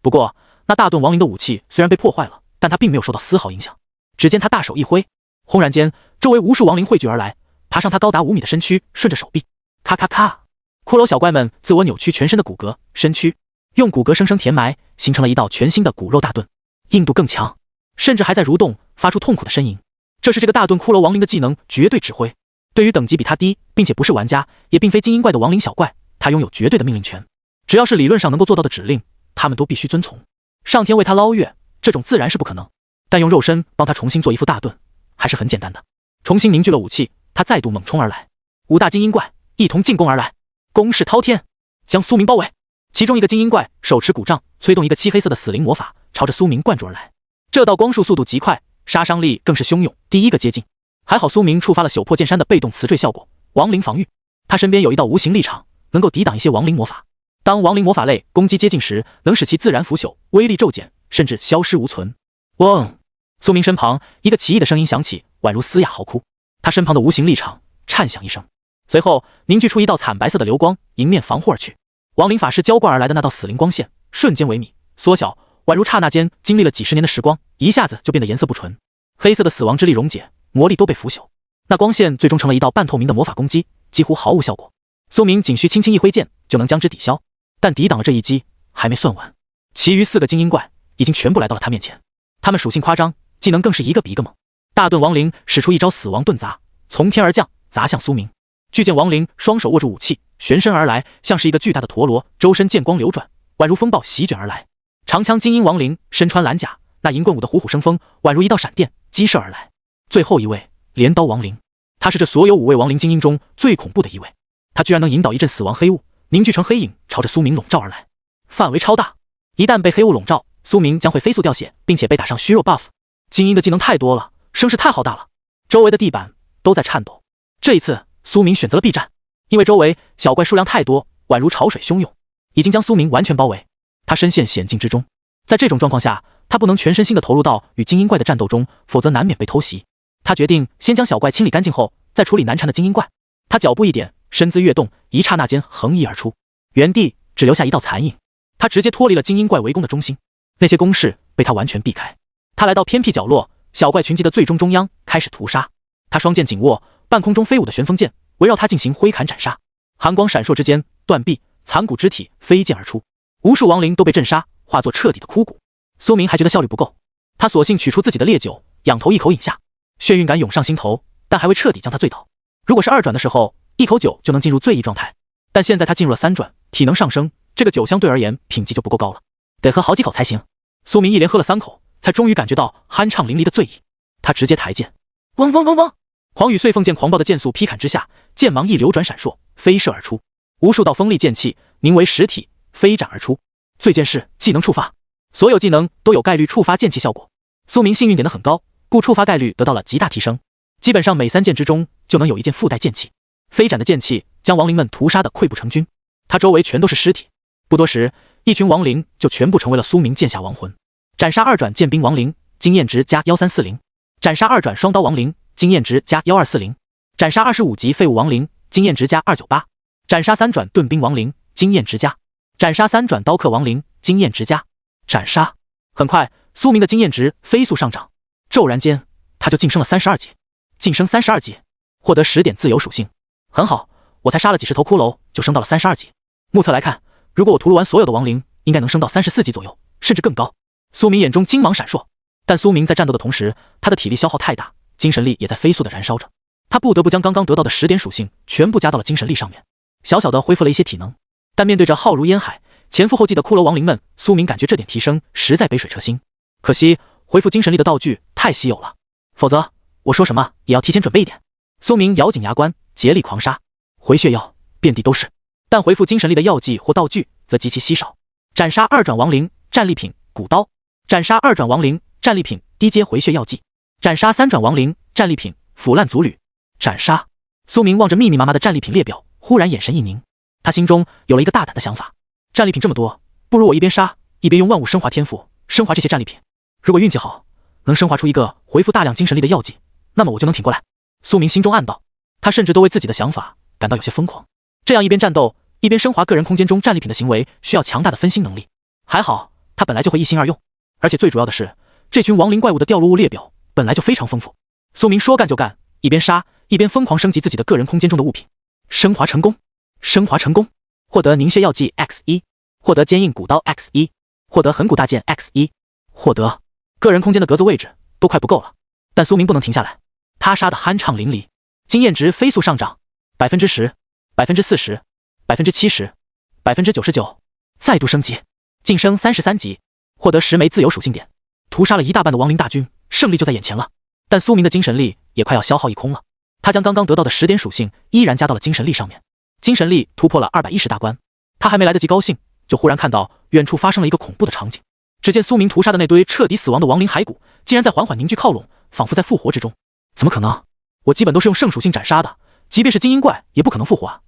不过那大盾亡灵的武器虽然被破坏了，但他并没有受到丝毫影响。只见他大手一挥，轰然间，周围无数亡灵汇聚而来，爬上他高达5米的身躯，顺着手臂，咔咔咔，骷髅小怪们自我扭曲全身的骨骼、身躯，用骨骼生生填埋，形成了一道全新的骨肉大盾，硬度更强，甚至还在蠕动，发出痛苦的呻吟。这是这个大盾骷髅亡灵的技能绝对指挥。对于等级比他低，并且不是玩家，也并非精英怪的亡灵小怪，他拥有绝对的命令权。只要是理论上能够做到的指令，他们都必须遵从。上天为他捞月，这种自然是不可能，但用肉身帮他重新做一副大盾，还是很简单的。重新凝聚了武器，他再度猛冲而来，5大精英怪一同进攻而来，攻势滔天，将苏明包围。其中一个精英怪手持古杖，催动一个漆黑色的死灵魔法，朝着苏明灌注而来。这道光束速度极快，杀伤力更是汹涌，第一个接近。还好苏明触发了朽破剑山的被动磁坠效果，亡灵防御。他身边有一道无形力场，能够抵挡一些亡灵魔法。当亡灵魔法类攻击接近时，能使其自然腐朽，威力骤减，甚至消失无存。嗡！苏明身旁一个奇异的声音响起，宛如嘶哑嚎哭。他身旁的无形力场颤响一声，随后凝聚出一道惨白色的流光，迎面防护而去。亡灵法师浇灌而来的那道死灵光线瞬间萎靡缩小，宛如刹那间经历了几十年的时光，一下子就变得颜色不纯。黑色的死亡之力溶解，魔力都被腐朽。那光线最终成了一道半透明的魔法攻击，几乎毫无效果。苏明仅需轻轻一挥剑就能将之抵消，但抵挡了这一击还没算完，其余4个精英怪已经全部来到了他面前。他们属性夸张，技能更是一个比一个猛。大盾亡灵使出一招死亡盾砸，从天而降，砸向苏明。巨剑亡灵双手握住武器，旋身而来，像是一个巨大的陀螺，周身剑光流转，宛如风暴席卷而来。长枪精英亡灵身穿蓝甲，那银棍舞的虎虎生风，宛如一道闪电激射而来。最后一位镰刀亡灵，他是这所有5位亡灵精英中最恐怖的一位，他居然能引导一阵死亡黑雾凝聚成黑影，朝着苏明笼罩而来，范围超大。一旦被黑雾笼罩，苏明将会飞速掉血，并且被打上虚弱 buff。 精英的技能太多了，声势太浩大了，周围的地板都在颤抖。这一次苏明选择了避战，因为周围小怪数量太多，宛如潮水汹涌，已经将苏明完全包围。他深陷险境之中，在这种状况下，他不能全身心的投入到与精英怪的战斗中，否则难免被偷袭。他决定先将小怪清理干净后，再处理难缠的精英怪。他脚步一点，身姿跃动，一刹那间横移而出，原地只留下一道残影。他直接脱离了精英怪围攻的中心，那些攻势被他完全避开。他来到偏僻角落，小怪群集的最终中央，开始屠杀。他双剑紧握，半空中飞舞的旋风剑围绕他进行挥砍斩杀，寒光闪烁之间，断臂残骨肢体飞溅而出，无数亡灵都被震杀，化作彻底的枯骨。苏明还觉得效率不够，他索性取出自己的烈酒，仰头一口饮下，眩晕感涌上心头，但还未彻底将他醉倒。如果是2转的时候，一口酒就能进入醉意状态，但现在他进入了3转，体能上升，这个酒相对而言品级就不够高了，得喝好几口才行。苏明一连喝了3口，才终于感觉到酣畅淋漓的醉意。他直接抬剑，嗡嗡嗡嗡，黄羽碎凤剑狂暴的剑速劈砍之下，剑芒一流转闪烁，飞射而出，无数道锋利剑气凝为实体，飞斩而出。醉剑式技能触发，所有技能都有概率触发剑气效果。苏明幸运点的很高，故触发概率得到了极大提升，基本上每3剑之中就能有一件附带剑气。飞斩的剑气将亡灵们屠杀的溃不成军，他周围全都是尸体。不多时，一群亡灵就全部成为了苏明剑下亡魂。斩杀2转剑兵亡灵，经验值加1340；斩杀2转双刀亡灵，经验值加1240；斩杀25级废物亡灵，经验值加298；斩杀3转盾兵亡灵，经验值加；斩杀3转刀客亡灵，经验值加；斩杀。很快，苏明的经验值飞速上涨，骤然间他就晋升了32级，晋升32级，获得10点自由属性。很好，我才杀了几十头骷髅就升到了32级。目测来看，如果我屠戮完所有的亡灵，应该能升到34级左右，甚至更高。苏明眼中金芒闪烁，但苏明在战斗的同时，他的体力消耗太大，精神力也在飞速的燃烧着。他不得不将刚刚得到的10点属性全部加到了精神力上面，小小的恢复了一些体能。但面对着浩如烟海、前赴后继的骷髅亡灵们，苏明感觉这点提升实在杯水车薪。可惜恢复精神力的道具太稀有了，否则我说什么也要提前准备一点。苏明咬紧牙关，竭力狂杀，回血药遍地都是，但回复精神力的药剂或道具则极其稀少。斩杀2转亡灵，战利品骨刀；斩杀2转亡灵，战利品低阶回血药剂；斩杀3转亡灵，战利品腐烂足履。斩杀。苏明望着密密麻麻的战利品列表，忽然眼神一凝，他心中有了一个大胆的想法。战利品这么多，不如我一边杀一边用万物升华天赋升华这些战利品。如果运气好，能升华出一个回复大量精神力的药剂，那么我就能挺过来。苏明心中暗道，他甚至都为自己的想法感到有些疯狂。这样一边战斗一边升华个人空间中战利品的行为，需要强大的分心能力。还好他本来就会一心二用，而且最主要的是，这群亡灵怪物的掉落物列表本来就非常丰富。苏明说干就干，一边杀一边疯狂升级自己的个人空间中的物品。升华成功，升华成功，获得凝血药剂 X1，获得坚硬骨刀 X1，获得横骨大剑 X1，获得个人空间的格子位置都快不够了。但苏明不能停下来，他杀得酣畅淋漓，经验值飞速上涨10%、40%、70%、99%，再度升级，晋升33级，获得10枚自由属性点，屠杀了一大半的亡灵大军，胜利就在眼前了。但苏明的精神力也快要消耗一空了，他将刚刚得到的10点属性依然加到了精神力上面，精神力突破了210大关。他还没来得及高兴，就忽然看到远处发生了一个恐怖的场景。只见苏明屠杀的那堆彻底死亡的亡灵骸骨，竟然在缓缓凝聚靠拢，仿佛在复活之中。怎么可能？我基本都是用圣属性斩杀的，即便是精英怪也不可能复活啊！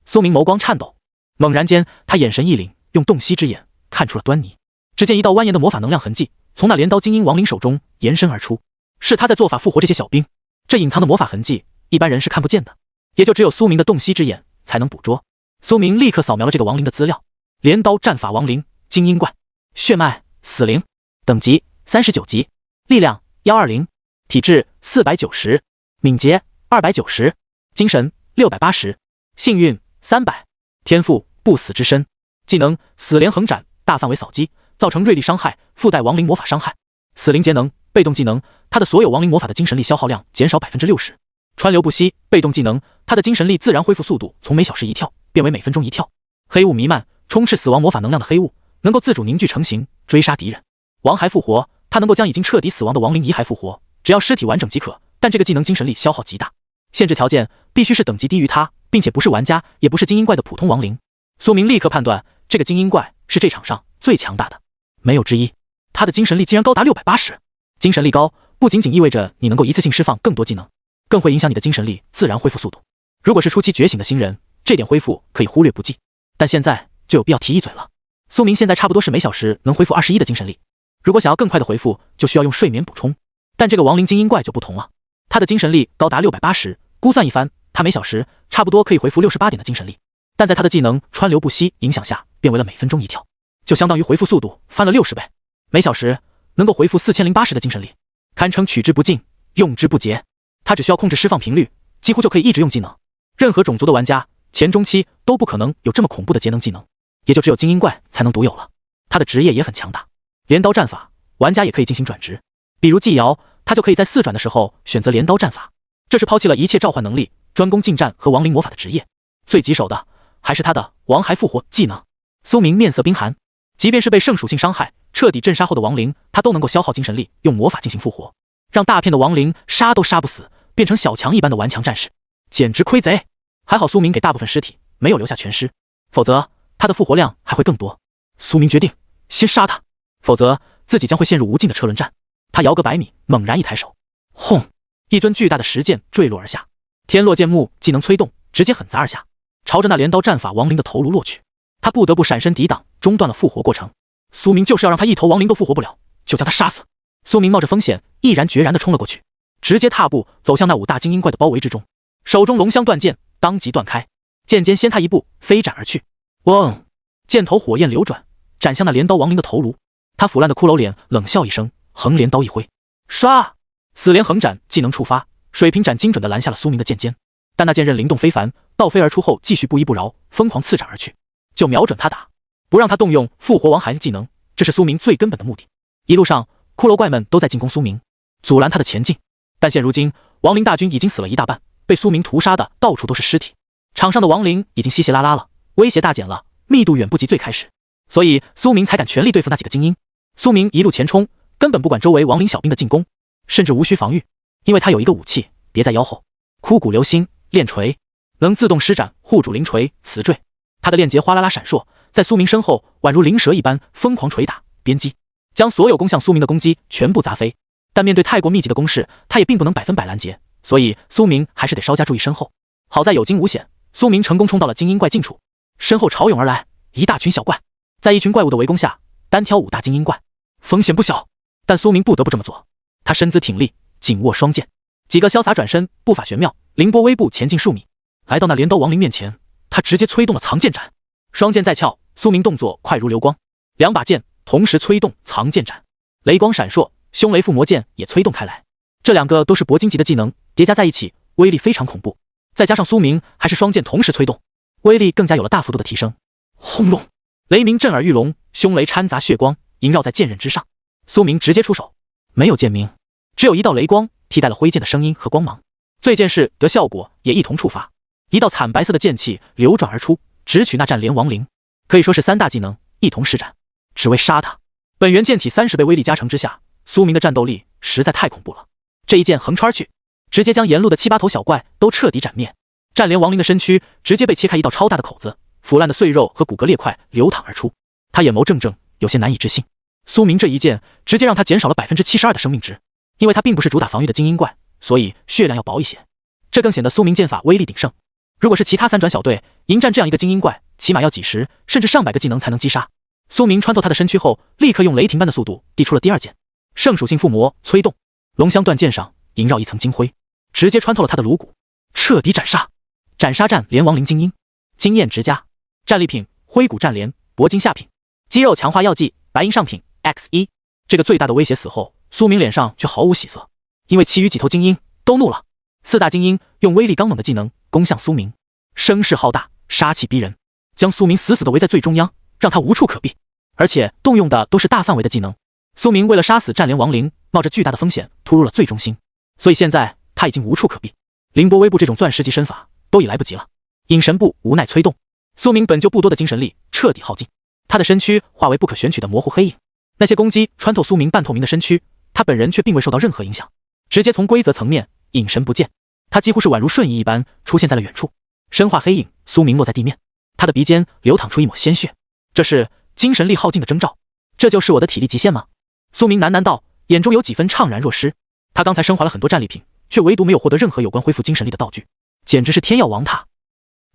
苏明眸光颤抖，猛然间他眼神一凛，用洞悉之眼看出了端倪。只见一道蜿蜒的魔法能量痕迹从那镰刀精英亡灵手中延伸而出，是他在做法复活这些小兵。这隐藏的魔法痕迹一般人是看不见的，也就只有苏明的洞悉之眼才能捕捉。苏明立刻扫描了这个亡灵的资料：镰刀战法亡灵精英怪，血脉死灵，等级39级，力量120，体质490，敏捷290，精神680，幸运300，天赋不死之身，技能死连横斩，大范围扫击，造成锐利伤害，附带亡灵魔法伤害。死灵节能被动技能，他的所有亡灵魔法的精神力消耗量减少60%。川流不息被动技能，他的精神力自然恢复速度从每小时1跳变为每分钟1跳。黑雾弥漫，充斥死亡魔法能量的黑雾能够自主凝聚成型，追杀敌人。亡骸复活，他能够将已经彻底死亡的亡灵遗骸复活，只要尸体完整即可，但这个技能精神力消耗极大，限制条件必须是等级低于他，并且不是玩家也不是精英怪的普通亡灵。苏明立刻判断这个精英怪是这场上最强大的，没有之一。他的精神力竟然高达680，精神力高不仅仅意味着你能够一次性释放更多技能，更会影响你的精神力自然恢复速度。如果是初期觉醒的新人，这点恢复可以忽略不计，但现在就有必要提一嘴了。苏明现在差不多是每小时能恢复21的精神力，如果想要更快的回复，就需要用睡眠补充。但这个亡灵精英怪就不同了，他的精神力高达680，估算一番，他每小时差不多可以回复68点的精神力，但在他的技能川流不息影响下，变为了每分钟1跳，就相当于回复速度翻了60倍，每小时能够回复4080的精神力，堪称取之不尽，用之不竭。他只需要控制释放频率，几乎就可以一直用技能。任何种族的玩家前中期都不可能有这么恐怖的节能技能，也就只有精英怪才能独有了。他的职业也很强大，镰刀战法玩家也可以进行转职，比如季瑶，他就可以在4转的时候选择镰刀战法，这是抛弃了一切召唤能力，专攻近战和亡灵魔法的职业。最棘手的还是他的亡骸复活技能。苏明面色冰寒，即便是被圣属性伤害彻底镇杀后的亡灵，他都能够消耗精神力用魔法进行复活，让大片的亡灵杀都杀不死，变成小强一般的顽强战士，简直亏贼。还好苏明给大部分尸体没有留下全尸，否则他的复活量还会更多。苏明决定先杀他，否则自己将会陷入无尽的车轮战。他遥隔100米，猛然一抬手，轰！一尊巨大的石剑坠落而下，天落剑幕技能催动，直接狠砸而下，朝着那镰刀战法亡灵的头颅落去。他不得不闪身抵挡，中断了复活过程。苏明就是要让他一头亡灵都复活不了，就将他杀死。苏明冒着风险，毅然决然地冲了过去，直接踏步走向那5大精英怪的包围之中，手中龙香断剑当即断开，剑尖先他一步飞斩而去。嗡！剑头火焰流转，斩向那镰刀亡灵的头颅。他腐烂的骷髅脸冷笑一声，横镰刀一挥，唰！死连横斩技能触发，水平斩精准地拦下了苏明的剑尖。但那剑刃灵动非凡，倒飞而出后继续不依不饶，疯狂刺斩而去，就瞄准他打，不让他动用复活亡骸的技能，这是苏明最根本的目的。一路上骷髅怪们都在进攻苏明，阻拦他的前进，但现如今亡灵大军已经死了一大半，被苏明屠杀的到处都是尸体，场上的亡灵已经稀稀拉拉了，威胁大减了，密度远不及最开始，所以苏明才敢全力对付那几个精英。苏明一路前冲，根本不管周围亡灵小兵的进攻，甚至无需防御，因为他有一个武器别在腰后，枯骨流星炼锤，能自动施展护主灵锤死坠。他的链结哗啦啦闪烁，在苏明身后宛如灵蛇一般疯狂捶打鞭击，将所有攻向苏明的攻击全部砸飞。但面对太过密集的攻势，他也并不能100%拦截，所以苏明还是得稍加注意身后。好在有惊无险，苏明成功冲到了精英怪近处，身后潮涌而来一大群小怪，在一群怪物的围攻下，单挑5大精英怪，风险不小。但苏明不得不这么做，他身姿挺立，紧握双剑，几个潇洒转身，步法玄妙，凌波微步前进数米，来到那镰刀亡灵面前，他直接催动了藏剑斩，双剑在鞘，苏明动作快如流光，2把剑同时催动藏剑斩，雷光闪烁，凶雷附魔剑也催动开来。这两个都是铂金级的技能，叠加在一起，威力非常恐怖。再加上苏明还是双剑同时催动，威力更加有了大幅度的提升。轰隆，雷鸣震耳欲聋，凶雷掺杂血光，萦绕在剑刃之上。苏明直接出手，没有剑鸣，只有一道雷光替代了挥剑的声音和光芒。最剑士得效果也一同触发，一道惨白色的剑气流转而出，直取那战连亡灵。可以说是三大技能一同施展，只为杀他。本源剑体30倍威力加成之下，苏明的战斗力实在太恐怖了。这一剑横穿去，直接将沿路的7、8头小怪都彻底斩灭。战连亡灵的身躯直接被切开一道超大的口子，腐烂的碎肉和骨骼裂块流淌而出。他眼眸怔怔，有些难以置信。苏明这一剑直接让他减少了72%的生命值，因为他并不是主打防御的精英怪，所以血量要薄一些，这更显得苏明剑法威力鼎盛。如果是其他3转小队迎战这样一个精英怪，起码要几十甚至上百个技能才能击杀。苏明穿透他的身躯后，立刻用雷霆般的速度递出了第二剑，圣属性附魔催动，龙香断剑上萦绕一层金辉，直接穿透了他的颅骨，彻底斩杀。斩杀战连亡灵精英，经验值加，战利品灰骨战连铂金下品，肌肉强化药剂白银上品 X1。这个最大的威胁死后，苏明脸上却毫无喜色，因为其余几头精英都怒了。4大精英用威力刚猛的技能攻向苏明，声势浩大，杀气逼人，将苏明死死地围在最中央，让他无处可避，而且动用的都是大范围的技能。苏明为了杀死战连亡灵，冒着巨大的风险突入了最中心，所以现在他已经无处可避。凌波微步这种钻石级身法都已来不及了。隐神步无奈催动，苏明本就不多的精神力彻底耗尽，他的身躯化为不可选取的模糊黑影。那些攻击穿透苏明半透明的身躯，他本人却并未受到任何影响，直接从规则层面隐神不见。他几乎是宛如瞬移一般出现在了远处，身化黑影，苏明落在地面，他的鼻尖流淌出一抹鲜血，这是精神力耗尽的征兆。这就是我的体力极限吗？苏明喃喃道，眼中有几分怅然若失。他刚才升华了很多战利品，却唯独没有获得任何有关恢复精神力的道具，简直是天要亡他。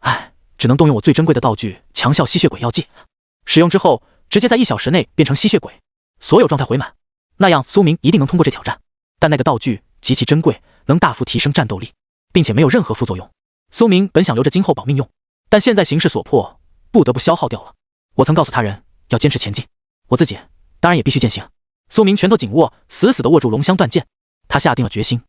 唉，只能动用我最珍贵的道具强效吸血鬼药剂，使用之后直接在1小时内变成吸血鬼，所有状态回满，那样苏明一定能通过这挑战。但那个道具极其珍贵，能大幅提升战斗力，并且没有任何副作用。苏明本想留着今后保命用，但现在形势所迫，不得不消耗掉了。我曾告诉他人要坚持前进，我自己当然也必须践行。苏明拳头紧握，死死地握住龙香断剑，他下定了决心，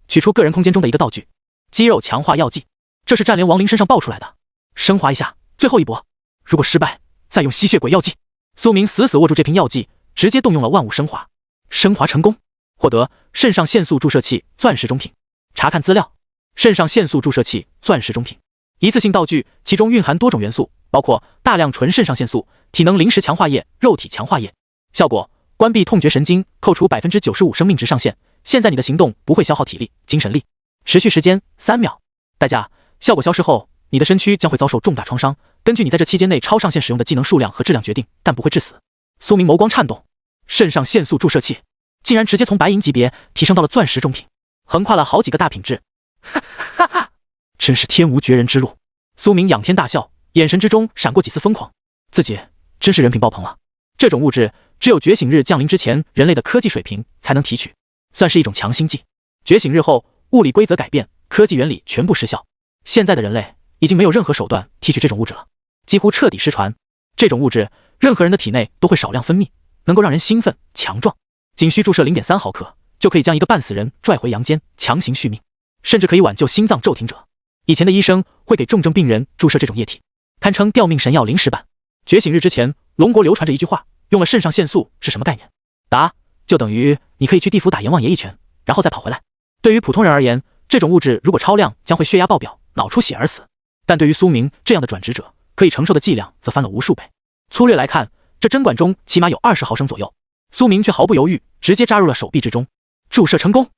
取出个人空间中的一个道具——肌肉强化药剂。这是战连亡灵身上爆出来的，升华一下，最后一搏。如果失败，再用吸血鬼药剂。苏明死死握住这瓶药剂，直接动用了万物升华，升华成功，获得肾上腺素注射器钻石中品。查看资料，肾上腺素注射器钻石中品，一次性道具，其中蕴含多种元素，包括大量纯肾上腺素、体能临时强化液、肉体强化液。效果：关闭痛觉神经，扣除95%生命值上限。现在你的行动不会消耗体力、精神力，持续时间3秒。代价：效果消失后，你的身躯将会遭受重大创伤，根据你在这期间内超上限使用的技能数量和质量决定，但不会致死。苏明眸光颤动，肾上腺素注射器竟然直接从白银级别提升到了钻石中品，横跨了好几个大品质。哈哈，真是天无绝人之路。苏明仰天大笑，眼神之中闪过几丝疯狂，自己真是人品爆棚了。这种物质只有觉醒日降临之前人类的科技水平才能提取，算是一种强心剂。觉醒日后，物理规则改变，科技原理全部失效。现在的人类已经没有任何手段提取这种物质了，几乎彻底失传。这种物质任何人的体内都会少量分泌，能够让人兴奋强壮，仅需注射0.3毫克就可以将一个半死人拽回阳间，强行续命，甚至可以挽救心脏骤停者。以前的医生会给重症病人注射这种液体，堪称吊命神药临时版。觉醒日之前，龙国流传着一句话，用了肾上腺素是什么概念？答：就等于你可以去地府打阎王爷一拳，然后再跑回来。对于普通人而言，这种物质如果超量将会血压爆表，脑出血而死，但对于苏明这样的转职者，可以承受的剂量则翻了无数倍。粗略来看，这针管中起码有20毫升左右。苏明却毫不犹豫，直接扎入了手臂之中，注射成功！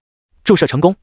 注射成功！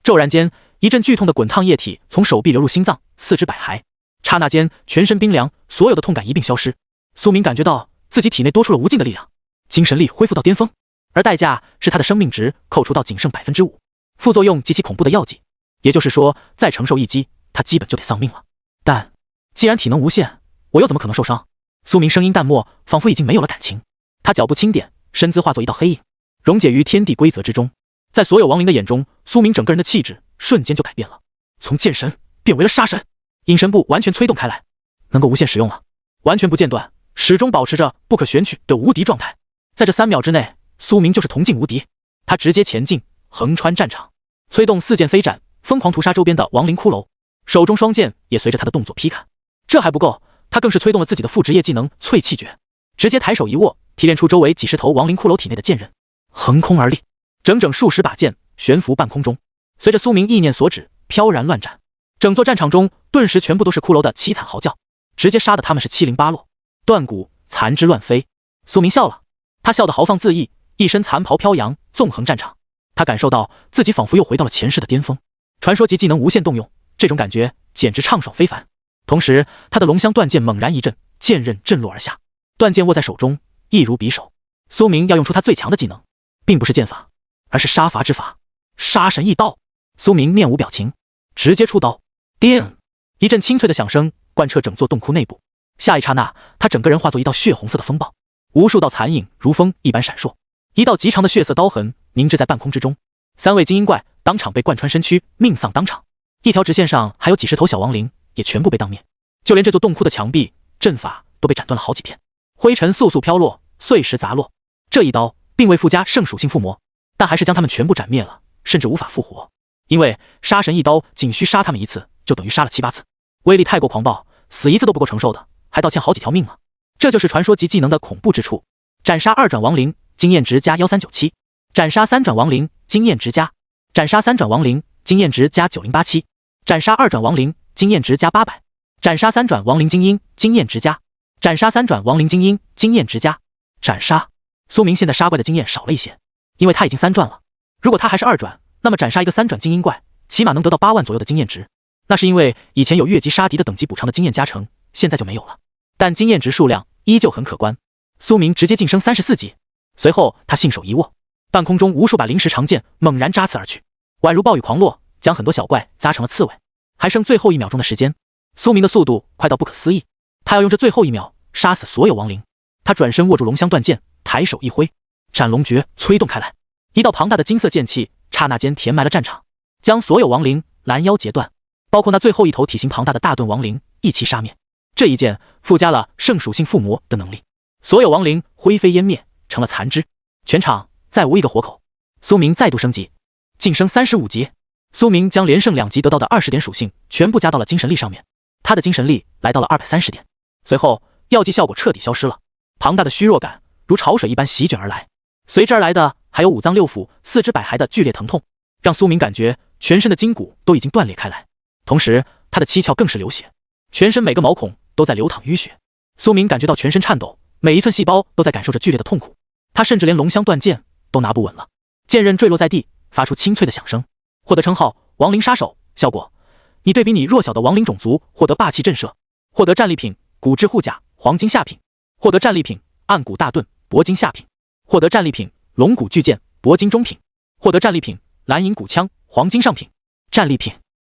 骤然间，一阵剧痛的滚烫液体从手臂流入心脏，四肢百骸。刹那间，全身冰凉，所有的痛感一并消失。苏明感觉到自己体内多出了无尽的力量，精神力恢复到巅峰，而代价是他的生命值扣除到仅剩5%，副作用极其恐怖的药剂。也就是说，再承受一击，他基本就得丧命了。但既然体能无限，我又怎么可能受伤？苏明声音淡漠，仿佛已经没有了感情。他脚步轻点，身姿化作一道黑影，溶解于天地规则之中。在所有亡灵的眼中，苏明整个人的气质瞬间就改变了，从剑神变为了杀神。隐神步完全催动开来，能够无限使用了，完全不间断，始终保持着不可选取的无敌状态。在这3秒之内，苏明就是铜镜无敌。他直接前进，横穿战场，催动4剑飞斩，疯狂屠杀周边的亡灵骷髅，手中双剑也随着他的动作劈砍。这还不够，他更是催动了自己的副职业技能淬气诀，直接抬手一握，提炼出周围几十头亡灵骷髅体内的剑刃，横空而立，整整数十把剑悬浮半空中，随着苏明意念所指，飘然乱斩。整座战场中顿时全部都是骷髅的凄惨嚎叫，直接杀得他们是七零八落，断骨残肢乱飞。苏明笑了，他笑得豪放恣意，一身残袍飘扬，纵横战场。他感受到自己仿佛又回到了前世的巅峰，传说级技能无限动用，这种感觉简直畅爽非凡。同时他的龙香断剑猛然一震，剑刃震落而下，断剑握在手中，易如匕首。苏明要用出他最强的技能，并不是剑法，而是杀伐之法，杀神一刀。苏明面无表情，直接出刀，叮！一阵清脆的响声贯彻整座洞窟内部。下一刹那，他整个人化作一道血红色的风暴，无数道残影如风一般闪烁，一道极长的血色刀痕凝滞在半空之中。3位精英怪当场被贯穿身躯，命丧当场。一条直线上还有几十头小亡灵，也全部被当灭。就连这座洞窟的墙壁、阵法都被斩断了好几片，灰尘簌簌飘落，碎石砸落。这一刀并未附加圣属性附魔，但还是将他们全部斩灭了，甚至无法复活。因为杀神一刀仅需杀他们1次，就等于杀了7、8次，威力太过狂暴，死1次都不够承受的，还道歉好几条命呢。这就是传说级技能的恐怖之处。斩杀2转亡灵，经验值加1397；斩杀3转亡灵，经验值加；斩杀3转亡灵，经验值加9087；斩杀2转亡灵，经验值加800；斩杀3转亡灵精英，经验值加；斩杀3转亡灵精英，经验值加。斩杀。苏明现在杀怪的经验少了一些，因为他已经3转了。如果他还是2转，那么斩杀一个3转精英怪，起码能得到8万左右的经验值。那是因为以前有越级杀敌的等级补偿的经验加成，现在就没有了。但经验值数量依旧很可观。苏明直接晋升34级，随后他信手一握，半空中无数把灵石长剑猛然扎刺而去，宛如暴雨狂落，将很多小怪扎成了刺猬。还剩最后1秒钟的时间，苏明的速度快到不可思议，他要用这最后1秒杀死所有亡灵。他转身握住龙香断剑，抬手一挥，斩龙诀催动开来，一道庞大的金色剑气刹那间填埋了战场，将所有亡灵拦腰截断，包括那最后一头体型庞大的大盾亡灵一齐杀灭。这一剑附加了圣属性附魔的能力，所有亡灵灰飞烟灭，成了残肢，全场再无一个活口。苏明再度升级，晋升35级。苏明将连胜2级得到的20点属性全部加到了精神力上面，他的精神力来到了230点。随后药剂效果彻底消失了，庞大的虚弱感如潮水一般席卷而来，随之而来的还有5脏6腑、4肢百骸的剧烈疼痛，让苏明感觉全身的筋骨都已经断裂开来，同时他的七窍更是流血，全身每个毛孔都在流淌淤血。苏明感觉到全身颤抖，每一寸细胞都在感受着剧烈的痛苦，他甚至连龙香断剑都拿不稳了，剑刃坠落在地，发出清脆的响声。获得称号亡灵杀手，效果你对比你弱小的亡灵种族获得霸气震慑。获得战利品骨质护甲黄金下品，获得战利品暗骨大盾铂金下品，获得战利品龙骨巨剑铂金中品，获得战利品蓝银骨枪黄金上品。战利品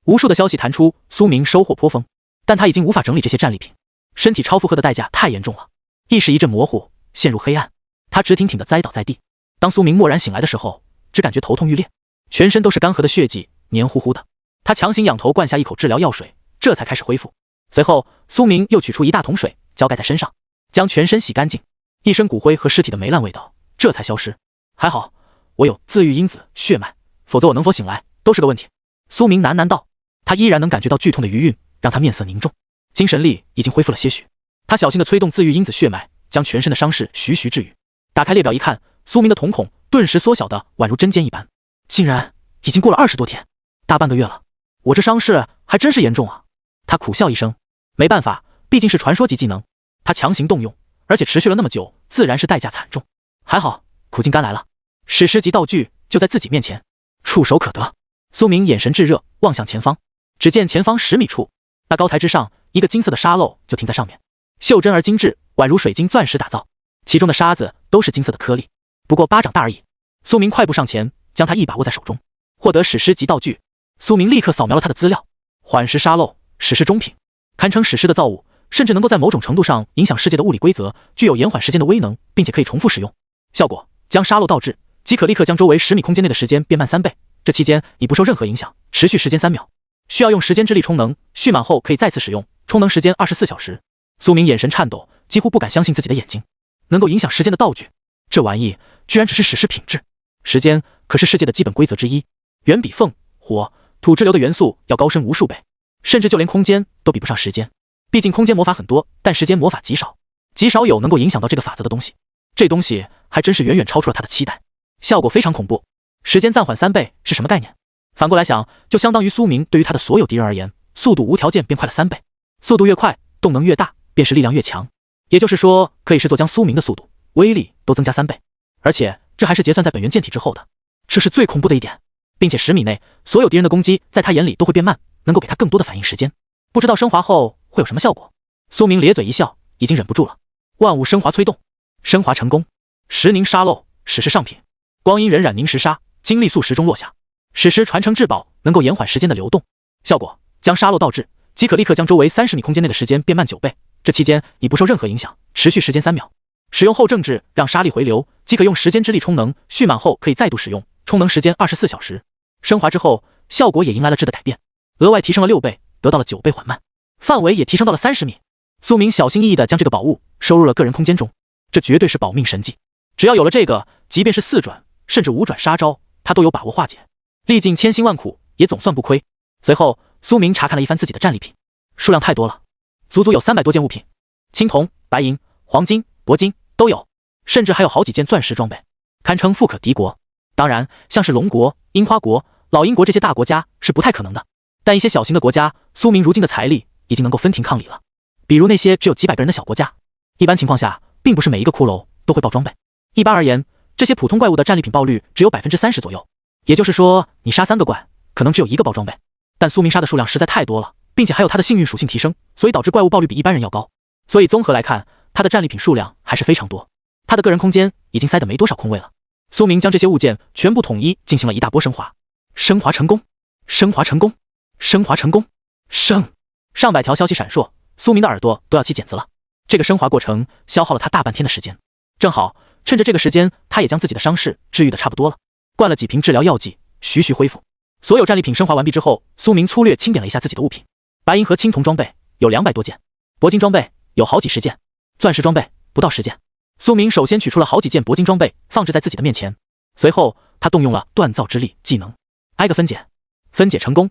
无数的消息弹出，苏明收获颇丰，但他已经无法整理这些战利品，身体超负荷的代价太严重了，意识一阵模糊，陷入黑暗，他直挺挺地栽倒在地。当苏明蓦然醒来的时候，只感觉头痛欲裂，全身都是干涸的血迹，黏糊糊的。他强行仰头灌下一口治疗药水，这才开始恢复。随后苏明又取出1大桶水浇盖在身上，将全身洗干净，一身骨灰和尸体的霉烂味道这才消失。还好我有自愈因子血脉，否则我能否醒来都是个问题。苏明喃喃道，他依然能感觉到剧痛的余韵让他面色凝重，精神力已经恢复了些许。他小心地催动自愈因子血脉，将全身的伤势徐徐治愈。打开列表一看，苏明的瞳孔顿时缩小的宛如针尖一般，竟然已经过了20多天，大半个月了，我这伤势还真是严重啊。他苦笑一声，没办法，毕竟是传说级技能，他强行动用，而且持续了那么久，自然是代价惨重。还好苦尽甘来了，史诗级道具就在自己面前，触手可得。苏明眼神炙热，望向前方，只见前方10米处，那高台之上一个金色的沙漏就停在上面，袖珍而精致，宛如水晶钻石打造，其中的沙子都是金色的颗粒，不过巴掌大而已。苏明快步上前，将它一把握在手中，获得史诗级道具。苏明立刻扫描了它的资料，缓石沙漏，史诗中品，堪称史诗的造物，甚至能够在某种程度上影响世界的物理规则，具有延缓时间的威能，并且可以重复使用。效果：将沙漏倒置，即可立刻将周围10米空间内的时间变慢3倍，这期间已不受任何影响，持续时间3秒。需要用时间之力充能，蓄满后可以再次使用，充能时间24小时。苏明眼神颤抖，几乎不敢相信自己的眼睛，能够影响时间的道具，这玩意居然只是史诗品质。时间可是世界的基本规则之一，远比风、火、土之流的元素要高深无数倍，甚至就连空间都比不上时间。毕竟空间魔法很多，但时间魔法极少，极少有能够影响到这个法则的东西。这东西还真是远远超出了他的期待，效果非常恐怖。时间暂缓3倍是什么概念？反过来想，就相当于苏明对于他的所有敌人而言，速度无条件变快了3倍。速度越快，动能越大，便是力量越强。也就是说，可以视作将苏明的速度、威力都增加3倍。而且这还是结算在本源剑体之后的，这是最恐怖的一点。并且10米内，所有敌人的攻击在他眼里都会变慢，能够给他更多的反应时间。不知道升华后会有什么效果？苏明咧嘴一笑，已经忍不住了。万物升华催动，升华成功。时凝沙漏，史诗上品。光阴荏苒凝石沙，精力速石中落下。史诗传承至宝，能够延缓时间的流动。效果：将沙漏倒置，即可立刻将周围30米空间内的时间变慢9倍。这期间已不受任何影响，持续时间3秒。使用后正治，让沙力回流，即可用时间之力充能，蓄满后可以再度使用，充能时间24小时。升华之后，效果也迎来了质的改变，额外提升了6倍，得到了9倍缓慢，范围也提升到了30米。苏明小心翼翼地将这个宝物收入了个人空间中，这绝对是保命神技。只要有了这个，即便是4转甚至5转杀招，他都有把握化解。历尽千辛万苦，也总算不亏。随后，苏明查看了一番自己的战利品，数量太多了，足足有300多件物品，青铜、白银、黄金、铂金都有，甚至还有好几件钻石装备，堪称富可敌国。当然，像是龙国、樱花国、老鹰国这些大国家是不太可能的，但一些小型的国家，苏明如今的财力已经能够分庭抗礼了。比如那些只有几百个人的小国家，一般情况下，并不是每一个骷髅都会爆装备。一般而言，这些普通怪物的战利品爆率只有 30% 左右，也就是说，你杀3个怪，可能只有1个爆装备。但苏明杀的数量实在太多了，并且还有他的幸运属性提升，所以导致怪物爆率比一般人要高。所以综合来看，他的战利品数量还是非常多，他的个人空间已经塞得没多少空位了。苏明将这些物件全部统一进行了一大波升华，升华成功，升华成功，升华成功，上百条消息闪烁，苏明的耳朵都要起茧子了。这个升华过程消耗了他大半天的时间，正好趁着这个时间，他也将自己的伤势治愈的差不多了，灌了几瓶治疗药剂，徐徐恢复。所有战利品升华完毕之后，苏明粗略清点了一下自己的物品，白银和青铜装备有200多件，铂金装备有好几十件，钻石装备不到10件。苏明首先取出了好几件铂金装备，放置在自己的面前，随后他动用了锻造之力技能，挨个分解，分解成功，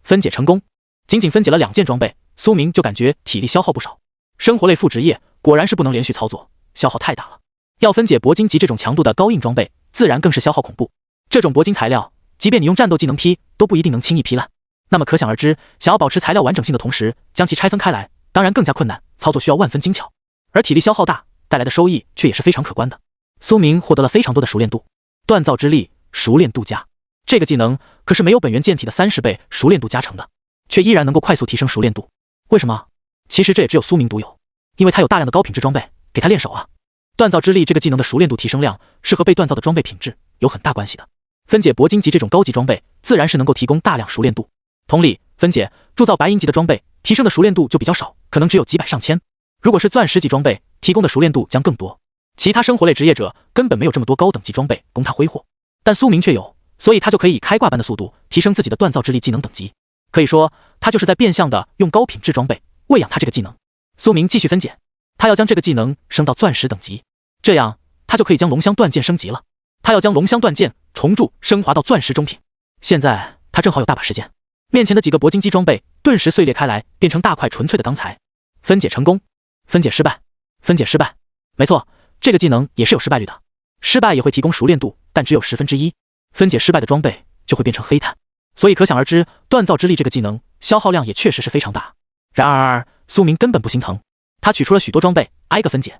分解成功。仅仅分解了2件装备，苏明就感觉体力消耗不少。生活类副职业果然是不能连续操作，消耗太大了。要分解铂金级这种强度的高硬装备，自然更是消耗恐怖。这种铂金材料，即便你用战斗技能劈，都不一定能轻易劈烂。那么可想而知，想要保持材料完整性的同时，将其拆分开来，当然更加困难，操作需要万分精巧。而体力消耗大，带来的收益却也是非常可观的。苏明获得了非常多的熟练度，锻造之力，熟练度加。这个技能可是没有本源剑体的30倍熟练度加成的，却依然能够快速提升熟练度。为什么？其实这也只有苏明独有，因为他有大量的高品质装备给他练手啊。锻造之力这个技能的熟练度提升量是和被锻造的装备品质有很大关系的。分解铂金级这种高级装备，自然是能够提供大量熟练度。同理，分解铸造白银级的装备，提升的熟练度就比较少，可能只有几百上千。如果是钻石级装备，提供的熟练度将更多。其他生活类职业者根本没有这么多高等级装备供他挥霍，但苏明却有，所以他就可以以开挂般的速度提升自己的锻造之力技能等级。可以说，他就是在变相的用高品质装备喂养他这个技能。苏明继续分解，他要将这个技能升到钻石等级，这样他就可以将龙香断剑升级了。他要将龙香断剑重铸升华到钻石中品。现在他正好有大把时间，面前的几个铂金级装备顿时碎裂开来，变成大块纯粹的钢材。分解成功，分解失败，分解失败。没错，这个技能也是有失败率的，失败也会提供熟练度，但只有1/10。分解失败的装备就会变成黑炭，所以可想而知，锻造之力这个技能消耗量也确实是非常大。然而苏明根本不心疼，他取出了许多装备，挨个分解。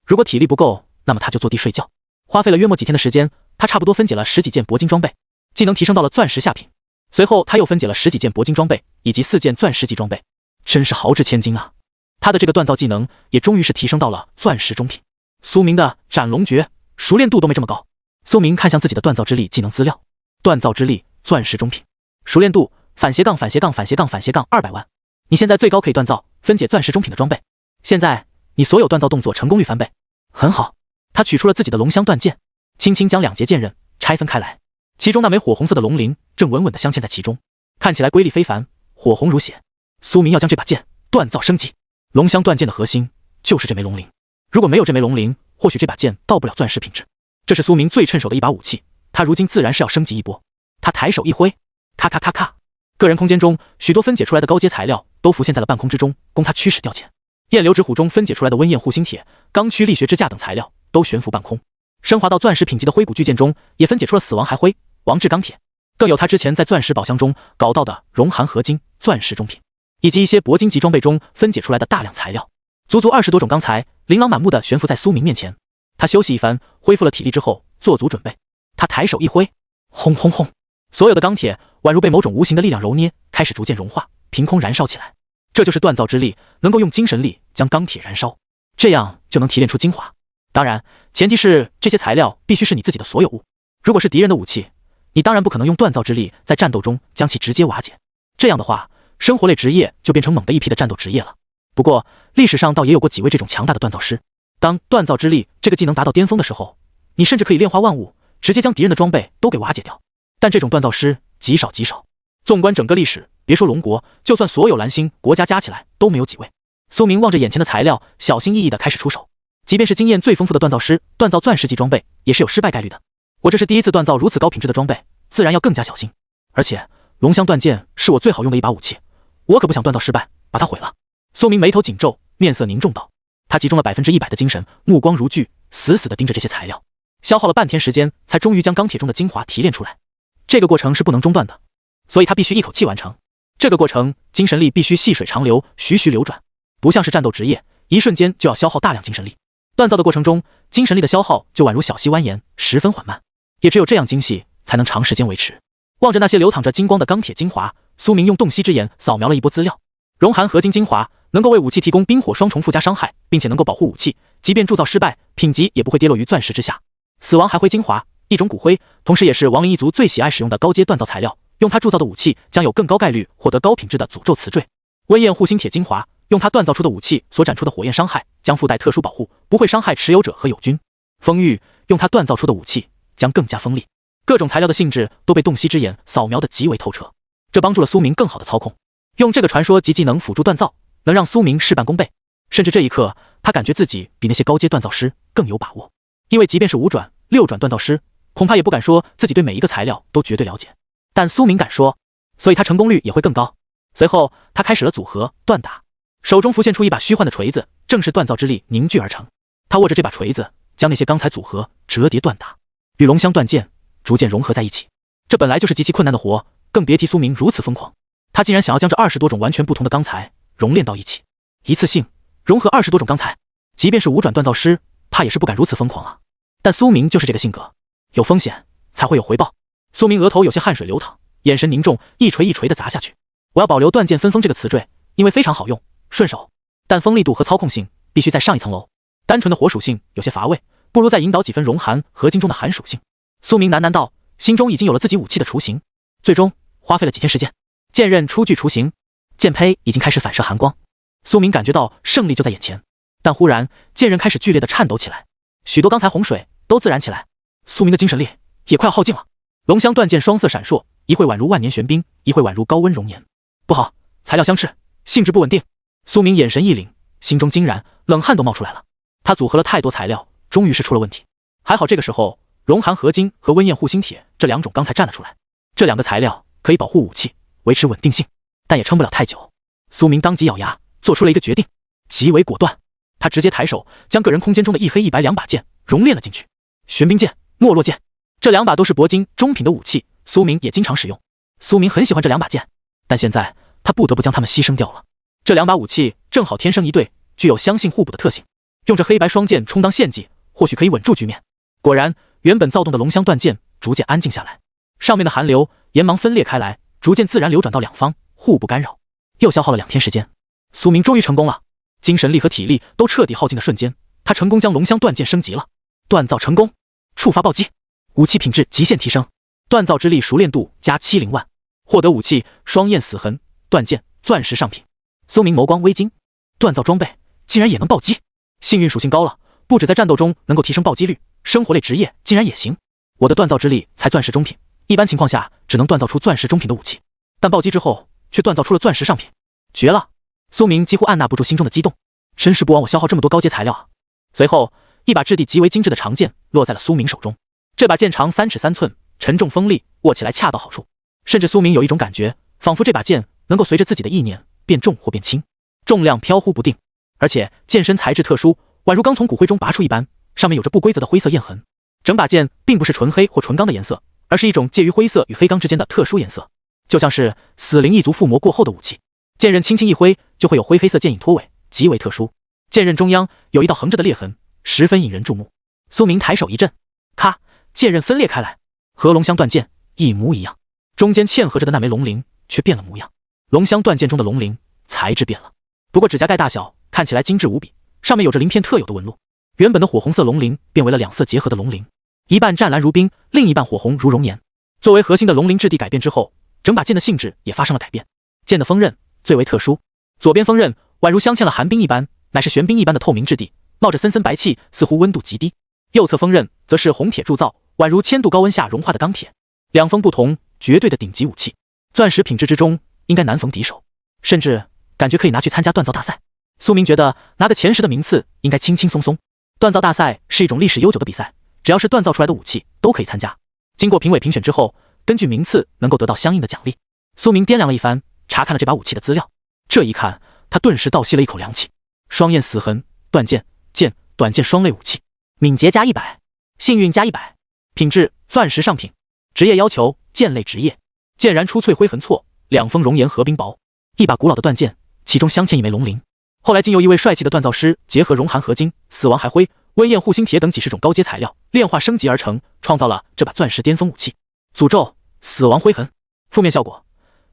如果体力不够，那么他就坐地睡觉。花费了约莫几天的时间，他差不多分解了10几件铂金装备，技能提升到了钻石下品。随后他又分解了10几件铂金装备，以及4件钻石级装备，真是豪掷千金啊！他的这个锻造技能也终于是提升到了钻石中品。苏明的斩龙诀熟练度都没这么高。苏明看向自己的锻造之力技能资料，锻造之力钻石中品，熟练度200万。你现在最高可以锻造分解钻石中品的装备，现在你所有锻造动作成功率翻倍，很好。他取出了自己的龙香断剑，轻轻将2节剑刃拆分开来，其中那枚火红色的龙鳞正稳稳地镶嵌在其中，看起来瑰丽非凡，火红如血。苏明要将这把剑锻造升级，龙香断剑的核心就是这枚龙鳞，如果没有这枚龙鳞，或许这把剑到不了钻石品质。这是苏明最趁手的一把武器，他如今自然是要升级一波。他抬手一挥，咔咔咔咔，个人空间中许多分解出来的高阶材料都浮现在了半空之中，供他驱使调遣。焰流之虎中分解出来的温焰护心铁、钢躯力学支架等材料都悬浮半空，升华到钻石品级的灰骨巨剑中也分解出了死亡骸灰、王质钢铁，更有他之前在钻石宝箱中搞到的熔寒合金、钻石中品，以及一些铂金级装备中分解出来的大量材料，足足20多种钢材，琳琅满目的悬浮在苏明面前。他休息一番，恢复了体力之后，做足准备。他抬手一挥，轰轰轰，所有的钢铁宛如被某种无形的力量揉捏，开始逐渐融化，凭空燃烧起来。这就是锻造之力，能够用精神力将钢铁燃烧，这样就能提炼出精华。当然，前提是这些材料必须是你自己的所有物。如果是敌人的武器，你当然不可能用锻造之力在战斗中将其直接瓦解。这样的话，生活类职业就变成猛的一批的战斗职业了。不过，历史上倒也有过几位这种强大的锻造师。当锻造之力这个技能达到巅峰的时候，你甚至可以炼化万物，直接将敌人的装备都给瓦解掉。但这种锻造师极少极少。纵观整个历史，别说龙国，就算所有蓝星国家加起来都没有几位。苏明望着眼前的材料，小心翼翼地开始出手。即便是经验最丰富的锻造师，锻造钻石级装备也是有失败概率的。我这是第一次锻造如此高品质的装备，自然要更加小心。而且龙香锻剑是我最好用的一把武器，我可不想锻造失败，把它毁了。苏明眉头紧皱，面色凝重道。他集中了100%的精神，目光如炬，死死地盯着这些材料，消耗了半天时间，才终于将钢铁中的精华提炼出来。这个过程是不能中断的，所以他必须一口气完成。这个过程，精神力必须细水长流，徐徐流转，不像是战斗职业，一瞬间就要消耗大量精神力。锻造的过程中，精神力的消耗就宛如小溪蜿蜒，十分缓慢，也只有这样精细，才能长时间维持。望着那些流淌着金光的钢铁精华，苏明用洞悉之眼扫描了一波资料。熔寒合金精华能够为武器提供冰火双重附加伤害，并且能够保护武器，即便铸造失败，品级也不会跌落于钻石之下。死亡还灰精华，一种骨灰，同时也是亡灵一族最喜爱使用的高阶锻造材料，用它铸造的武器将有更高概率获得高品质的诅咒词缀。温焰护心铁精华，用它锻造出的武器所展出的火焰伤害将附带特殊保护，不会伤害持有者和友军。风玉，用它锻造出的武器将更加锋利。各种材料的性质都被洞悉之眼扫描得极为透彻，这帮助了苏明更好的操控。用这个传说级技能辅助锻造，能让苏明事半功倍。甚至这一刻，他感觉自己比那些高阶锻造师更有把握，因为即便是5转、6转锻造师，恐怕也不敢说自己对每一个材料都绝对了解，但苏明敢说，所以他成功率也会更高。随后，他开始了组合锻打，手中浮现出一把虚幻的锤子，正是锻造之力凝聚而成。他握着这把锤子，将那些钢材组合折叠锻打，与龙香锻剑逐渐融合在一起。这本来就是极其困难的活，更别提苏明如此疯狂，他竟然想要将这20多种完全不同的钢材熔炼到一起，一次性融合20多种钢材。即便是5转锻造师，怕也是不敢如此疯狂啊。但苏明就是这个性格，有风险才会有回报。苏明额头有些汗水流淌，眼神凝重，一锤一锤地砸下去。我要保留锻剑分锋这个词缀，因为非常好用，顺手，但锋利度和操控性必须再上一层楼。单纯的火属性有些乏味，不如再引导几分熔寒合金中的寒属性。苏明喃喃道，心中已经有了自己武器的雏形。最终花费了几天时间，剑刃初具雏形，剑胚已经开始反射寒光。苏明感觉到胜利就在眼前，但忽然剑刃开始剧烈的颤抖起来，许多钢材洪水都自燃起来。苏明的精神力也快要耗尽了。龙香锻剑双色闪烁，一会宛如万年玄冰，一会宛如高温熔岩。不好，材料相斥，性质不稳定。苏明眼神一凛，心中惊然，冷汗都冒出来了。他组合了太多材料，终于是出了问题。还好这个时候，熔寒合金和温焰护心铁这2种钢材站了出来。这2个材料可以保护武器，维持稳定性，但也撑不了太久。苏明当即咬牙，做出了一个决定，极为果断。他直接抬手，将个人空间中的一黑一白2把剑熔炼了进去。玄冰剑、没落剑，这2把都是铂金中品的武器，苏明也经常使用。苏明很喜欢这2把剑，但现在他不得不将它们牺牲掉了。这2把武器正好天生一对，具有相性互补的特性，用这黑白双剑充当献祭，或许可以稳住局面。果然，原本躁动的龙香锻剑逐渐安静下来，上面的寒流炎芒分裂开来，逐渐自然流转到2方，互不干扰。又消耗了2天时间，苏明终于成功了。精神力和体力都彻底耗尽的瞬间，他成功将龙香锻剑升级了。锻造成功，触发暴击，武器品质极限提升，锻造之力熟练度加70万，获得武器双焰死痕锻剑钻石上品。苏明眸光微惊，锻造装备竟然也能暴击，幸运属性高了，不止在战斗中能够提升暴击率，生活类职业竟然也行。我的锻造之力才钻石中品，一般情况下只能锻造出钻石中品的武器，但暴击之后却锻造出了钻石上品，绝了！苏明几乎按捺不住心中的激动，真是不枉我消耗这么多高阶材料啊。随后一把质地极为精致的长剑落在了苏明手中。这把剑长3尺3寸，沉重锋利，握起来恰到好处。甚至苏明有一种感觉，仿佛这把剑能够随着自己的意念变重或变轻，重量飘忽不定。而且剑身材质特殊，宛如刚从骨灰中拔出一般，上面有着不规则的灰色焰痕。整把剑并不是纯黑或纯钢的颜色，而是一种介于灰色与黑钢之间的特殊颜色，就像是死灵一族附魔过后的武器。剑刃轻轻一挥，就会有灰黑色剑影脱尾，极为特殊。剑刃中央有一道横着的裂痕，十分引人注目。苏明抬手一震，咔，剑刃分裂开来，和龙香断剑一模一样。中间嵌合着的那枚龙鳞却变了模样。龙香断剑中的龙鳞材质变了，不过指甲盖大小，看起来精致无比，上面有着鳞片特有的纹路。原本的火红色龙鳞变为了两色结合的龙鳞，一半湛蓝如冰，另一半火红如熔岩。作为核心的龙鳞质地改变之后，整把剑的性质也发生了改变。剑的锋刃最为特殊，左边锋刃宛如镶嵌了寒冰一般，乃是玄冰一般的透明质地，冒着森森白气，似乎温度极低。右侧锋刃则是红铁铸造，宛如1000度高温下融化的钢铁。两锋不同，绝对的顶级武器，钻石品质之中应该难逢敌手，甚至感觉可以拿去参加锻造大赛。苏明觉得拿个前10的名次应该轻轻松松。锻造大赛是一种历史悠久的比赛，只要是锻造出来的武器都可以参加。经过评委评选之后，根据名次能够得到相应的奖励。苏明掂量了一番，查看了这把武器的资料。这一看，他顿时倒吸了一口凉气。双焰死痕断剑，剑短剑双类武器，敏捷加100，幸运加100，品质钻石上品。职业要求剑类职业，剑然出翠灰痕错，两锋熔岩合冰薄。一把古老的断剑，其中镶嵌一枚龙鳞。后来经由一位帅气的锻造师结合熔寒合金、死亡海灰、温焰护心铁等几十种高阶材料炼化升级而成，创造了这把钻石巅峰武器。诅咒死亡灰痕，负面效果：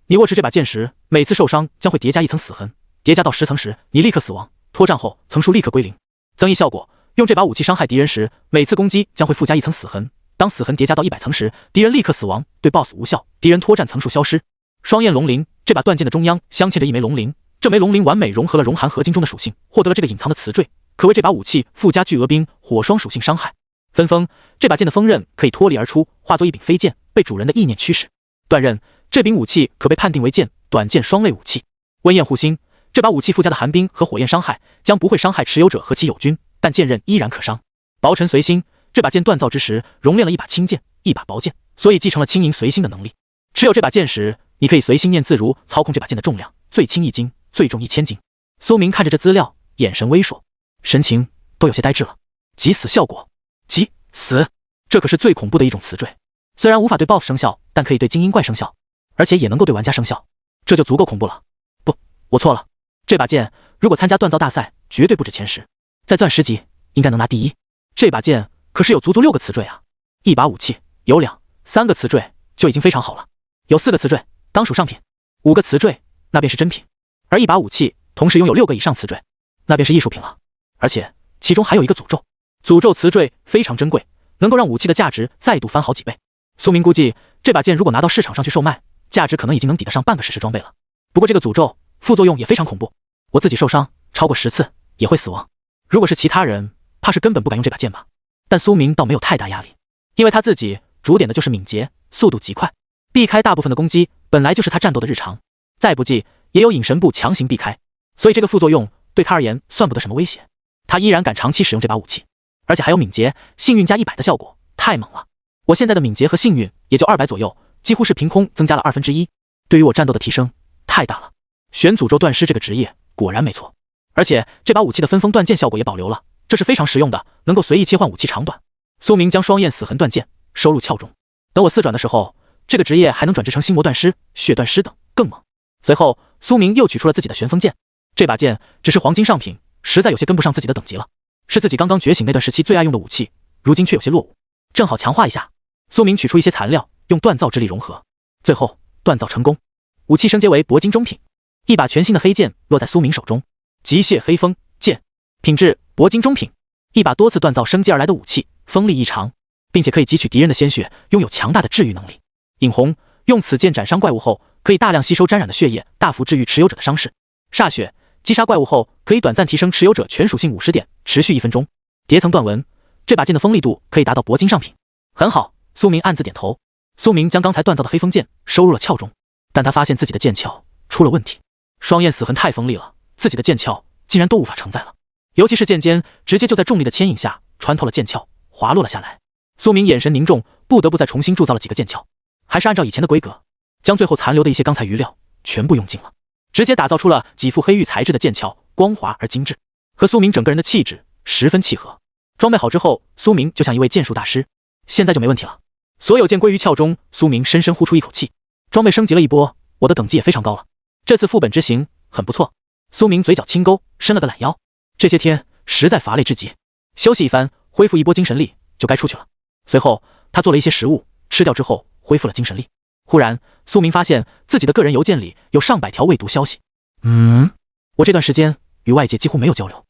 你握持这把剑时，每次受伤将会叠加一层死痕，叠加到10层时，你立刻死亡，脱战后层数立刻归零。增益效果：用这把武器伤害敌人时，每次攻击将会附加一层死痕，当死痕叠加到100层时，敌人立刻死亡，对 BOSS 无效，敌人脱战层数消失。双焰龙鳞，这把断剑的中央镶嵌着一枚龙鳞，这枚龙鳞完美融合了熔寒合金中的属性，获得了这个隐藏的词缀，可为这把武器附加巨额冰、火双属性伤害。分锋，这把剑的锋刃可以脱离而出，化作一柄飞剑，被主人的意念驱使。断刃，这柄武器可被判定为剑、短剑双类武器。温焰护心，这把武器附加的寒冰和火焰伤害将不会伤害持有者和其友军，但剑刃依然可伤。薄尘随心，这把剑锻造之时熔炼了一把轻剑、一把薄剑，所以继承了轻盈随心的能力。持有这把剑时，你可以随心念自如操控这把剑的重量，最轻1斤，最重1000斤。苏明看着这资料，眼神微烁，神情都有些呆滞了。即死效果，即死，这可是最恐怖的一种词缀。虽然无法对 BOSS 生效，但可以对精英怪生效，而且也能够对玩家生效，这就足够恐怖了。不，我错了。这把剑如果参加锻造大赛，绝对不止前10，在钻石级应该能拿第1。这把剑可是有足足6个词缀啊！一把武器有2、3个词缀就已经非常好了，有4个词缀当属上品，5个词缀那便是真品，而一把武器同时拥有6个以上词缀，那便是艺术品了。而且其中还有一个诅咒，诅咒词缀非常珍贵，能够让武器的价值再度翻好几倍。苏明估计这把剑如果拿到市场上去售卖，价值可能已经能抵得上半个史诗装备了。不过这个诅咒副作用也非常恐怖，我自己受伤超过10次也会死亡，如果是其他人，怕是根本不敢用这把剑吧。但苏明倒没有太大压力，因为他自己主点的就是敏捷，速度极快，避开大部分的攻击本来就是他战斗的日常，再不济也有隐神步强行避开，所以这个副作用对他而言算不得什么威胁，他依然敢长期使用这把武器，而且还有敏捷、幸运加100的效果，太猛了。我现在的敏捷和幸运也就200左右，几乎是凭空增加了1/2，对于我战斗的提升太大了。选诅咒断尸这个职业果然没错，而且这把武器的分锋断剑效果也保留了，这是非常实用的，能够随意切换武器长短。苏明将双焰死痕断剑收入鞘中，等我4转的时候，这个职业还能转制成心魔断尸、血断尸等，更猛。随后苏明又取出了自己的旋风剑，这把剑只是黄金上品，实在有些跟不上自己的等级了，是自己刚刚觉醒那段时期最爱用的武器，如今却有些落伍，正好强化一下。苏明取出一些材料，用锻造之力融合，最后锻造成功，武器升阶为铂金中品。一把全新的黑剑落在苏明手中，极蟹黑风剑，品质铂金中品。一把多次锻造升级而来的武器，锋利异常，并且可以汲取敌人的鲜血，拥有强大的治愈能力。影红，用此剑斩伤怪物后，可以大量吸收沾染的血液，大幅治愈持有者的伤势。煞血，击杀怪物后可以短暂提升持有者全属性50点，持续1分钟。叠层断纹，这把剑的锋利度可以达到铂金上品。很好，苏明暗自点头。苏明将刚才锻造的黑风剑收入了鞘中，但他发现自己的剑鞘出了问题。双焰死痕太锋利了，自己的剑鞘竟然都无法承载了，尤其是剑尖直接就在重力的牵引下穿透了剑鞘，滑落了下来。苏明眼神凝重，不得不再重新铸造了几个剑鞘，还是按照以前的规格，将最后残留的一些钢材余料全部用尽了，直接打造出了几副黑玉材质的剑鞘，光滑而精致，和苏明整个人的气质十分契合。装备好之后，苏明就像一位剑术大师，现在就没问题了。所有剑归于鞘中，苏明深深呼出一口气，装备升级了一波，我的等级也非常高了。这次副本之行很不错。苏明嘴角轻勾，伸了个懒腰，这些天实在乏累至极，休息一番，恢复一波精神力，就该出去了。随后他做了一些食物，吃掉之后恢复了精神力。忽然苏明发现自己的个人邮件里有上百条未读消息。我这段时间与外界几乎没有交流，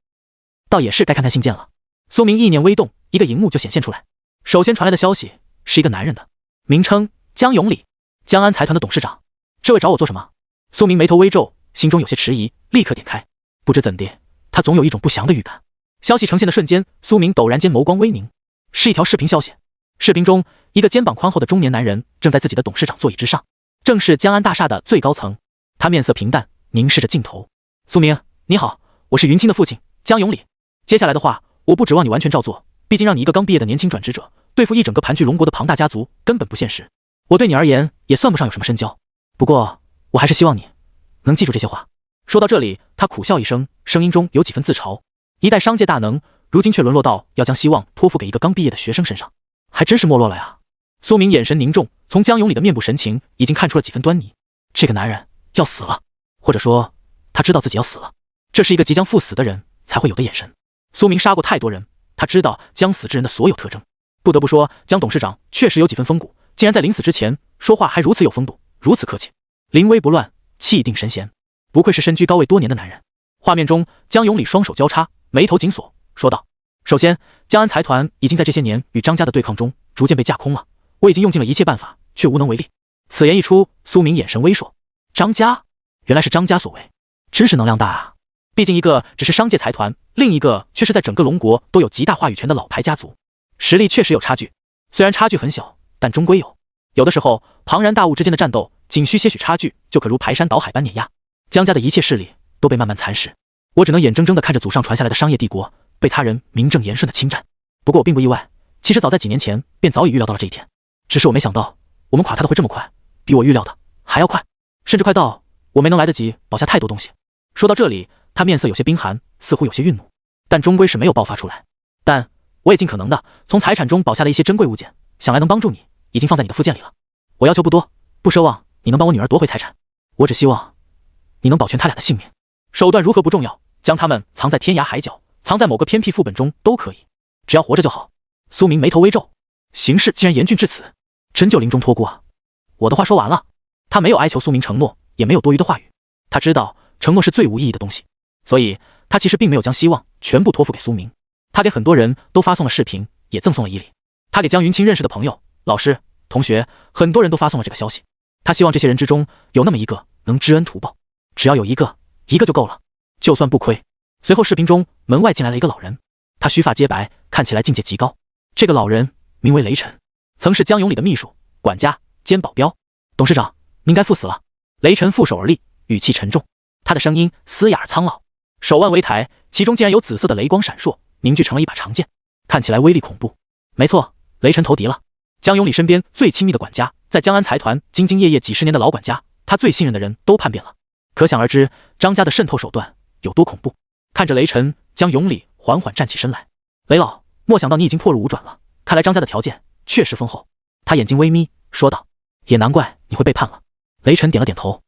倒也是该看看信件了。苏明意念微动，一个荧幕就显现出来。首先传来的消息是一个男人的，名称江永礼，江安财团的董事长。这位找我做什么？苏明眉头微皱，心中有些迟疑，立刻点开。不知怎的，他总有一种不祥的预感。消息呈现的瞬间，苏明陡然间眸光微凝，是一条视频消息。视频中，一个肩膀宽厚的中年男人正在自己的董事长座椅之上，正是江安大厦的最高层。他面色平淡，凝视着镜头。苏明，你好，我是云清的父亲江永礼。接下来的话，我不指望你完全照做，毕竟让你一个刚毕业的年轻转职者对付一整个盘踞龙国的庞大家族根本不现实。我对你而言也算不上有什么深交，不过我还是希望你能记住这些话。说到这里，他苦笑一声，声音中有几分自嘲。一代商界大能，如今却沦落到要将希望托付给一个刚毕业的学生身上，还真是没落了呀。苏明眼神凝重，从江永礼的面部神情已经看出了几分端倪。这个男人要死了，或者说他知道自己要死了，这是一个即将赴死的人才会有的眼神。苏明杀过太多人，他知道将死之人的所有特征。不得不说，江董事长确实有几分风骨，竟然在临死之前说话还如此有风度，如此客气，临危不乱，气定神闲，不愧是身居高位多年的男人。画面中，江永礼双手交叉，眉头紧锁，说道：首先，江安财团已经在这些年与张家的对抗中逐渐被架空了，我已经用尽了一切办法，却无能为力。此言一出，苏明眼神微烁。张家，原来是张家所为，真是能量大啊！毕竟一个只是商界财团，另一个却是在整个龙国都有极大话语权的老牌家族，实力确实有差距。虽然差距很小，但终归有。有的时候，庞然大物之间的战斗，仅需些许差距，就可如排山倒海般碾压。江家的一切势力都被慢慢蚕食，我只能眼睁睁地看着祖上传下来的商业帝国被他人名正言顺的侵占。不过我并不意外，其实早在几年前便早已预料到了这一天，只是我没想到我们垮塌的会这么快，比我预料的还要快，甚至快到我没能来得及保下太多东西。说到这里，他面色有些冰寒，似乎有些愠怒，但终归是没有爆发出来。但我也尽可能的从财产中保下了一些珍贵物件，想来能帮助你，已经放在你的附件里了。我要求不多，不奢望你能帮我女儿夺回财产，我只希望你能保全他俩的性命。手段如何不重要，将他们藏在天涯海角，藏在某个偏僻副本中都可以，只要活着就好。苏明眉头微皱，形势既然严峻至此，真就临终托孤啊。我的话说完了，他没有哀求苏明承诺，也没有多余的话语。他知道承诺是最无意义的东西，所以他其实并没有将希望全部托付给苏明。他给很多人都发送了视频，也赠送了衣礼。他给江云清认识的朋友、老师、同学，很多人都发送了这个消息。他希望这些人之中有那么一个能知恩图报，只要有一个就够了，就算不亏。随后视频中门外进来了一个老人，他须发皆白，看起来境界极高。这个老人名为雷晨，曾是江永礼的秘书、管家兼保镖。董事长，您该赴死了。雷晨负手而立，语气沉重，他的声音嘶哑而苍老，手腕微抬，其中竟然有紫色的雷光闪烁，凝聚成了一把长剑，看起来威力恐怖。没错，雷晨投敌了。江永礼身边最亲密的管家，在江安财团兢兢业业几十年的老管家，他最信任的人都叛变了，可想而知张家的渗透手段有多恐怖。看着雷晨，江永礼缓缓站起身来。雷老，莫想到你已经破入5转了，看来张家的条件确实丰厚。他眼睛微眯，说道：也难怪你会背叛了。雷晨点了点头，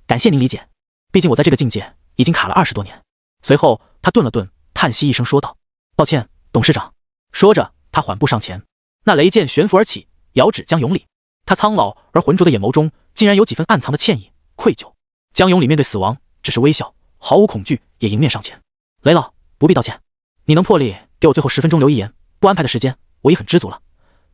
感谢您理解，毕竟我在这个境界已经卡了20多年。随后他顿了顿，叹息一声说道：抱歉，董事长。说着他缓步上前，那雷剑悬浮而起，遥指江永礼。他苍老而浑浊的眼眸中竟然有几分暗藏的歉意、愧疚。江永礼面对死亡只是微笑，毫无恐惧，也迎面上前。雷老，不必道歉，你能破例给我最后10分钟留一言，不安排的时间我已很知足了。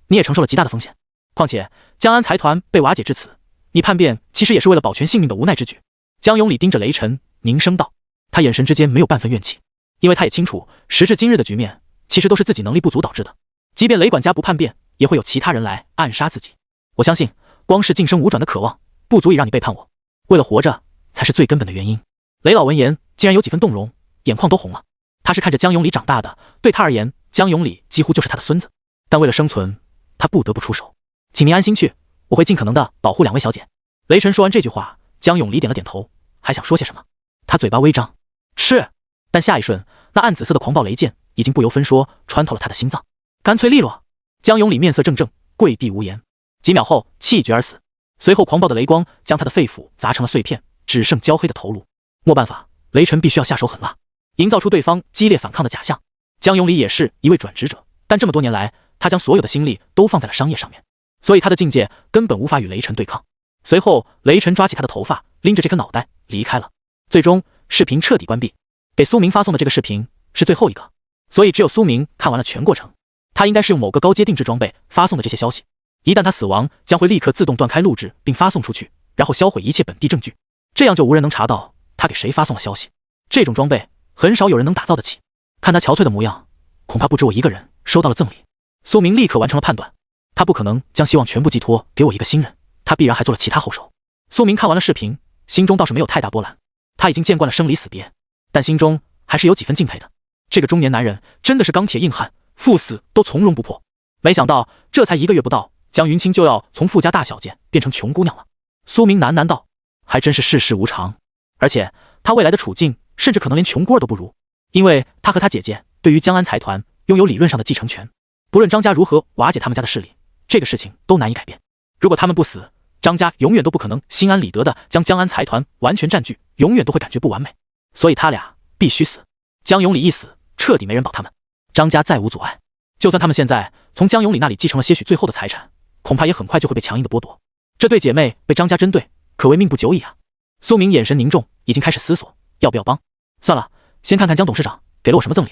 你也承受了极大的风险，况且江安财团被瓦解至此，你叛变其实也是为了保全性命的无奈之举。江永礼盯着雷晨，凝声道，他眼神之间没有半分怨气，因为他也清楚时至今日的局面其实都是自己能力不足导致的。即便雷管家不叛变，也会有其他人来暗杀自己。我相信光是晋升5转的渴望不足以让你背叛我，为了活着才是最根本的原因。雷老闻言竟然有几分动容，眼眶都红了。他是看着江永礼长大的，对他而言江永礼几乎就是他的孙子，但为了生存，他不得不出手。请您安心去，我会尽可能的保护两位小姐。雷晨说完这句话，江永礼点了点头，还想说些什么，他嘴巴微张，是，但下一瞬，那暗紫色的狂暴雷剑已经不由分说穿透了他的心脏，干脆利落。江永礼面色怔怔，跪地无言，几秒后气绝而死。随后狂暴的雷光将他的肺腑砸成了碎片，只剩焦黑的头颅。没办法，雷晨必须要下手狠辣，营造出对方激烈反抗的假象。江永礼也是一位转职者，但这么多年来，他将所有的心力都放在了商业上面，所以他的境界根本无法与雷晨对抗。随后，雷晨抓起他的头发，拎着这颗脑袋离开了。最终，视频彻底关闭。给苏明发送的这个视频是最后一个，所以只有苏明看完了全过程。他应该是用某个高阶定制装备发送的这些消息，一旦他死亡，将会立刻自动断开录制并发送出去，然后销毁一切本地证据，这样就无人能查到他给谁发送了消息。这种装备很少有人能打造得起，看他憔悴的模样，恐怕不止我一个人收到了赠礼。苏明立刻完成了判断，他不可能将希望全部寄托给我一个新人，他必然还做了其他后手。苏明看完了视频，心中倒是没有太大波澜，他已经见惯了生离死别，但心中还是有几分敬佩的。这个中年男人真的是钢铁硬汉，赴死都从容不迫。没想到这才1个月不到，江云清就要从富家大小姐变成穷姑娘了。苏明喃喃道，还真是世事无常，而且他未来的处境甚至可能连穷姑儿都不如，因为他和他姐姐对于江安财团拥有理论上的继承权，不论张家如何瓦解他们家的势力，这个事情都难以改变。如果他们不死，张家永远都不可能心安理得的将江安财团完全占据，永远都会感觉不完美，所以他俩必须死。江永礼一死，彻底没人保他们，张家再无阻碍。就算他们现在从江永礼那里继承了些许最后的财产，恐怕也很快就会被强硬的剥夺。这对姐妹被张家针对，可谓命不久矣啊！苏明眼神凝重，已经开始思索要不要帮。算了，先看看江董事长给了我什么赠礼。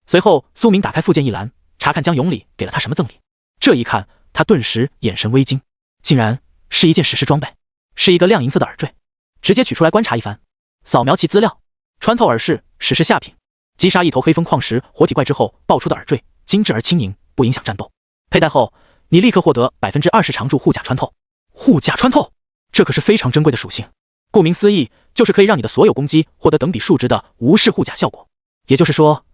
随后，苏明打开附件一栏，查看江永礼给了他什么赠礼。这一看，他顿时眼神微惊，竟然是一件史诗装备，是一个亮银色的耳坠。直接取出来观察一番，扫描其资料，穿透耳饰，史诗下品。击杀一头黑风矿石活体怪之后爆出的耳坠，精致而轻盈，不影响战斗。佩戴后，你立刻获得 20% 常驻护甲穿透。护甲穿透，这可是非常珍贵的属性。顾名思义，就是可以让你的所有攻击获得等比数值的无视护甲效果。也就是说，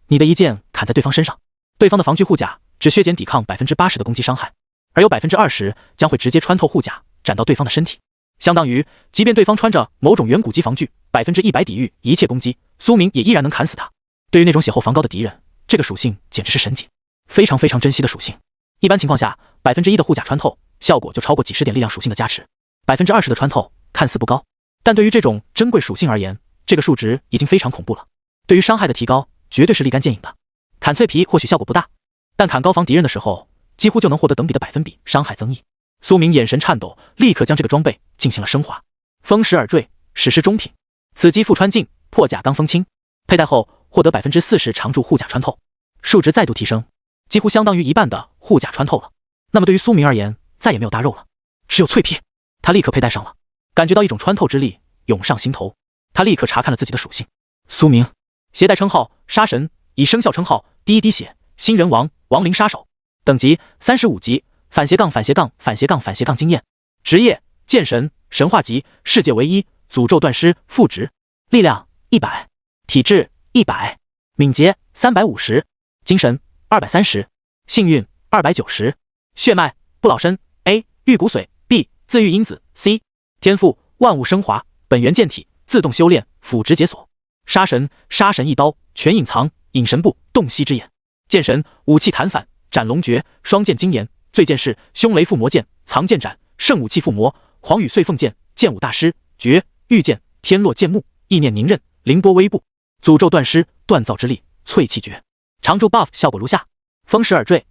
你的一剑砍在对方身上，对方的防具护甲只削减抵抗 80% 的攻击伤害，而有 20% 将会直接穿透护甲，斩到对方的身体。相当于，即便对方穿着某种远古级防具，100%抵御一切攻击，苏明也依然能砍死他。对于那种血厚防高的敌人，这个属性简直是神级，非常非常珍惜的属性。一般情况下，1%的护甲穿透效果就超过几十点力量属性的加持，20%的穿透看似不高，但对于这种珍贵属性而言，这个数值已经非常恐怖了。对于伤害的提高，绝对是立竿见影的。砍脆皮或许效果不大，但砍高防敌人的时候，几乎就能获得等比的百分比伤害增益。苏明眼神颤抖，立刻将这个装备进行了升华。风石耳坠，史诗中品，此机复穿镜，破甲钢风轻，佩戴后获得 40% 常驻护甲穿透，数值再度提升，几乎相当于一半的护甲穿透了。那么对于苏明而言，再也没有大肉了，只有脆皮。他立刻佩戴上了，感觉到一种穿透之力涌上心头。他立刻查看了自己的属性。苏明，携带称号杀神，以生肖称号第一滴血，新人王，亡灵杀手，等级35级，反斜杠反斜杠反斜杠反斜杠经验，职业剑神，神话级，世界唯一，诅咒断尸，负值，力量100，体质100，敏捷350，精神230，幸运290，血脉不老身 A， 玉骨髓 B， 自愈因子 C， 天赋万物升华，本源剑体，自动修炼，辅职解锁。杀神，杀神一刀，全隐藏，隐神步，洞悉之眼。剑神，武器弹反，斩龙诀，双剑精研，最剑士，凶雷附魔剑，藏剑斩，圣武器附魔，黄羽碎凤剑，剑舞大师，绝御剑，天落剑幕，意念凝刃，凌波微步，诅咒断尸，锻造之力，淬气诀。常驻 buff 效果如下：风石耳坠，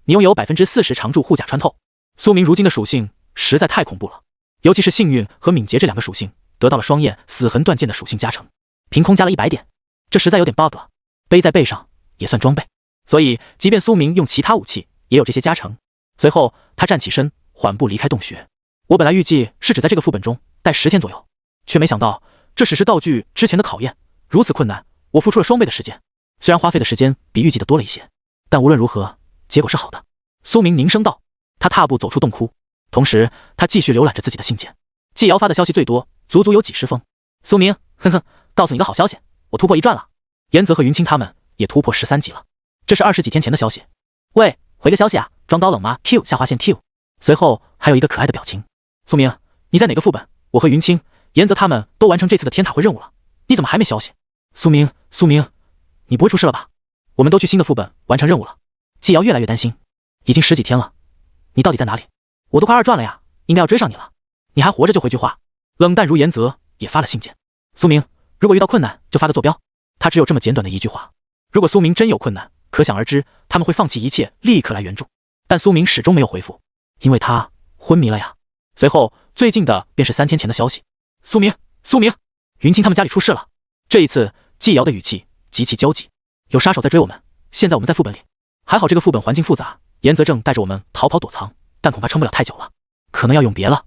你拥有 40% 常驻护甲穿透。苏明如今的属性实在太恐怖了，尤其是幸运和敏捷这两个属性得到了双焰死痕断剑的属性加成，凭空加了100点，这实在有点 bug 了。背在背上也算装备，所以即便苏明用其他武器也有这些加成。随后他站起身，缓步离开洞穴。我本来预计是只在这个副本中待10天左右，却没想到这史诗道具之前的考验如此困难，我付出了双倍的时间。虽然花费的时间比预计的多了一些，但无论如何结果是好的。苏明凝声道。他踏步走出洞窟，同时他继续浏览着自己的信件。季瑶发的消息最多，足足有几十封。苏明，哼哼，告诉你个好消息，我突破1传了。严泽和云清他们也突破13级了。这是20几天前的消息。喂，回个消息啊，装高冷吗 ？Q 下划线 Q。随后还有一个可爱的表情。苏明，你在哪个副本？我和云清、严泽他们都完成这次的天塔会任务了，你怎么还没消息？苏明，你不会出事了吧？我们都去新的副本完成任务了。季瑶越来越担心，已经10几天了，你到底在哪里？我都快2转了呀，应该要追上你了。你还活着就回句话。冷淡如严泽也发了信件。苏明，如果遇到困难就发个坐标。他只有这么简短的一句话。如果苏明真有困难，可想而知他们会放弃一切立刻来援助。但苏明始终没有回复，因为他昏迷了呀。随后最近的便是3天前的消息。苏明，云清他们家里出事了。这一次季瑶的语气极其焦急，有杀手在追我们，现在我们在副本里，还好这个副本环境复杂，严泽正带着我们逃跑躲藏，但恐怕撑不了太久了，可能要永别了。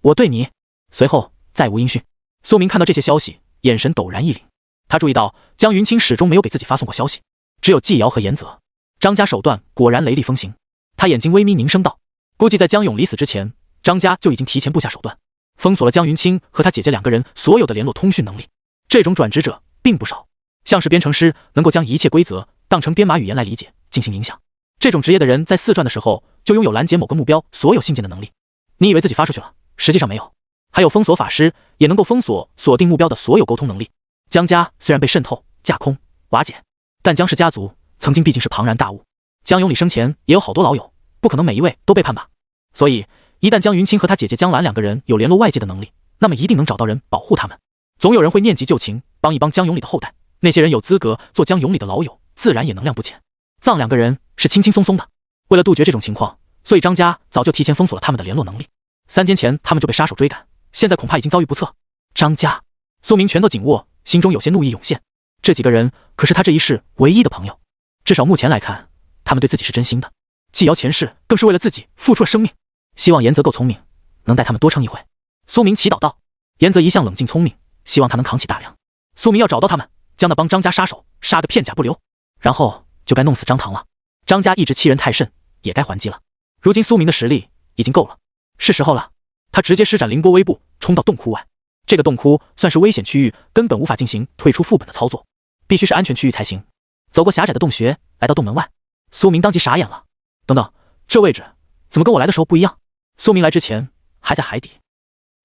我对你。随后再无音讯。苏明看到这些消息，眼神陡然一凛。他注意到江云清始终没有给自己发送过消息，只有季瑶和严泽。张家手段果然雷厉风行。他眼睛微眯凝声道，估计在江永离死之前，张家就已经提前布下手段，封锁了江云清和他姐姐2个人所有的联络通讯能力。这种转职者并不少，像是编程师能够将一切规则当成编码语言来理解进行影响。这种职业的人在4转的时候就拥有拦截某个目标所有信件的能力。你以为自己发出去了，实际上没有。还有封锁法师也能够封锁锁定目标的所有沟通能力。江家虽然被渗透、架空、瓦解，但江氏家族曾经毕竟是庞然大物。江永礼生前也有好多老友，不可能每一位都背叛吧。所以一旦江云清和他姐姐江兰2个人有联络外界的能力，那么一定能找到人保护他们。总有人会念及旧情，帮一帮江永礼的后代。那些人有资格做江永礼的老友，自然也能量不浅。藏2个人是轻轻松松的。为了杜绝这种情况，所以张家早就提前封锁了他们的联络能力。3天前他们就被杀手追赶，现在恐怕已经遭遇不测。张家，苏明拳头紧握，心中有些怒意涌现。这几个人可是他这一世唯一的朋友，至少目前来看，他们对自己是真心的。季瑶前世更是为了自己付出了生命，希望严泽够聪明，能带他们多撑一回。苏明祈祷道。严泽一向冷静聪明，希望他能扛起大梁。苏明要找到他们，将那帮张家杀手杀个片甲不留，然后就该弄死张唐了。张家一直欺人太甚，也该还击了。如今苏明的实力已经够了，是时候了。他直接施展凌波微步，冲到洞窟外。这个洞窟算是危险区域，根本无法进行退出副本的操作，必须是安全区域才行。走过狭窄的洞穴，来到洞门外，苏明当即傻眼了。等等，这位置怎么跟我来的时候不一样？苏明来之前还在海底，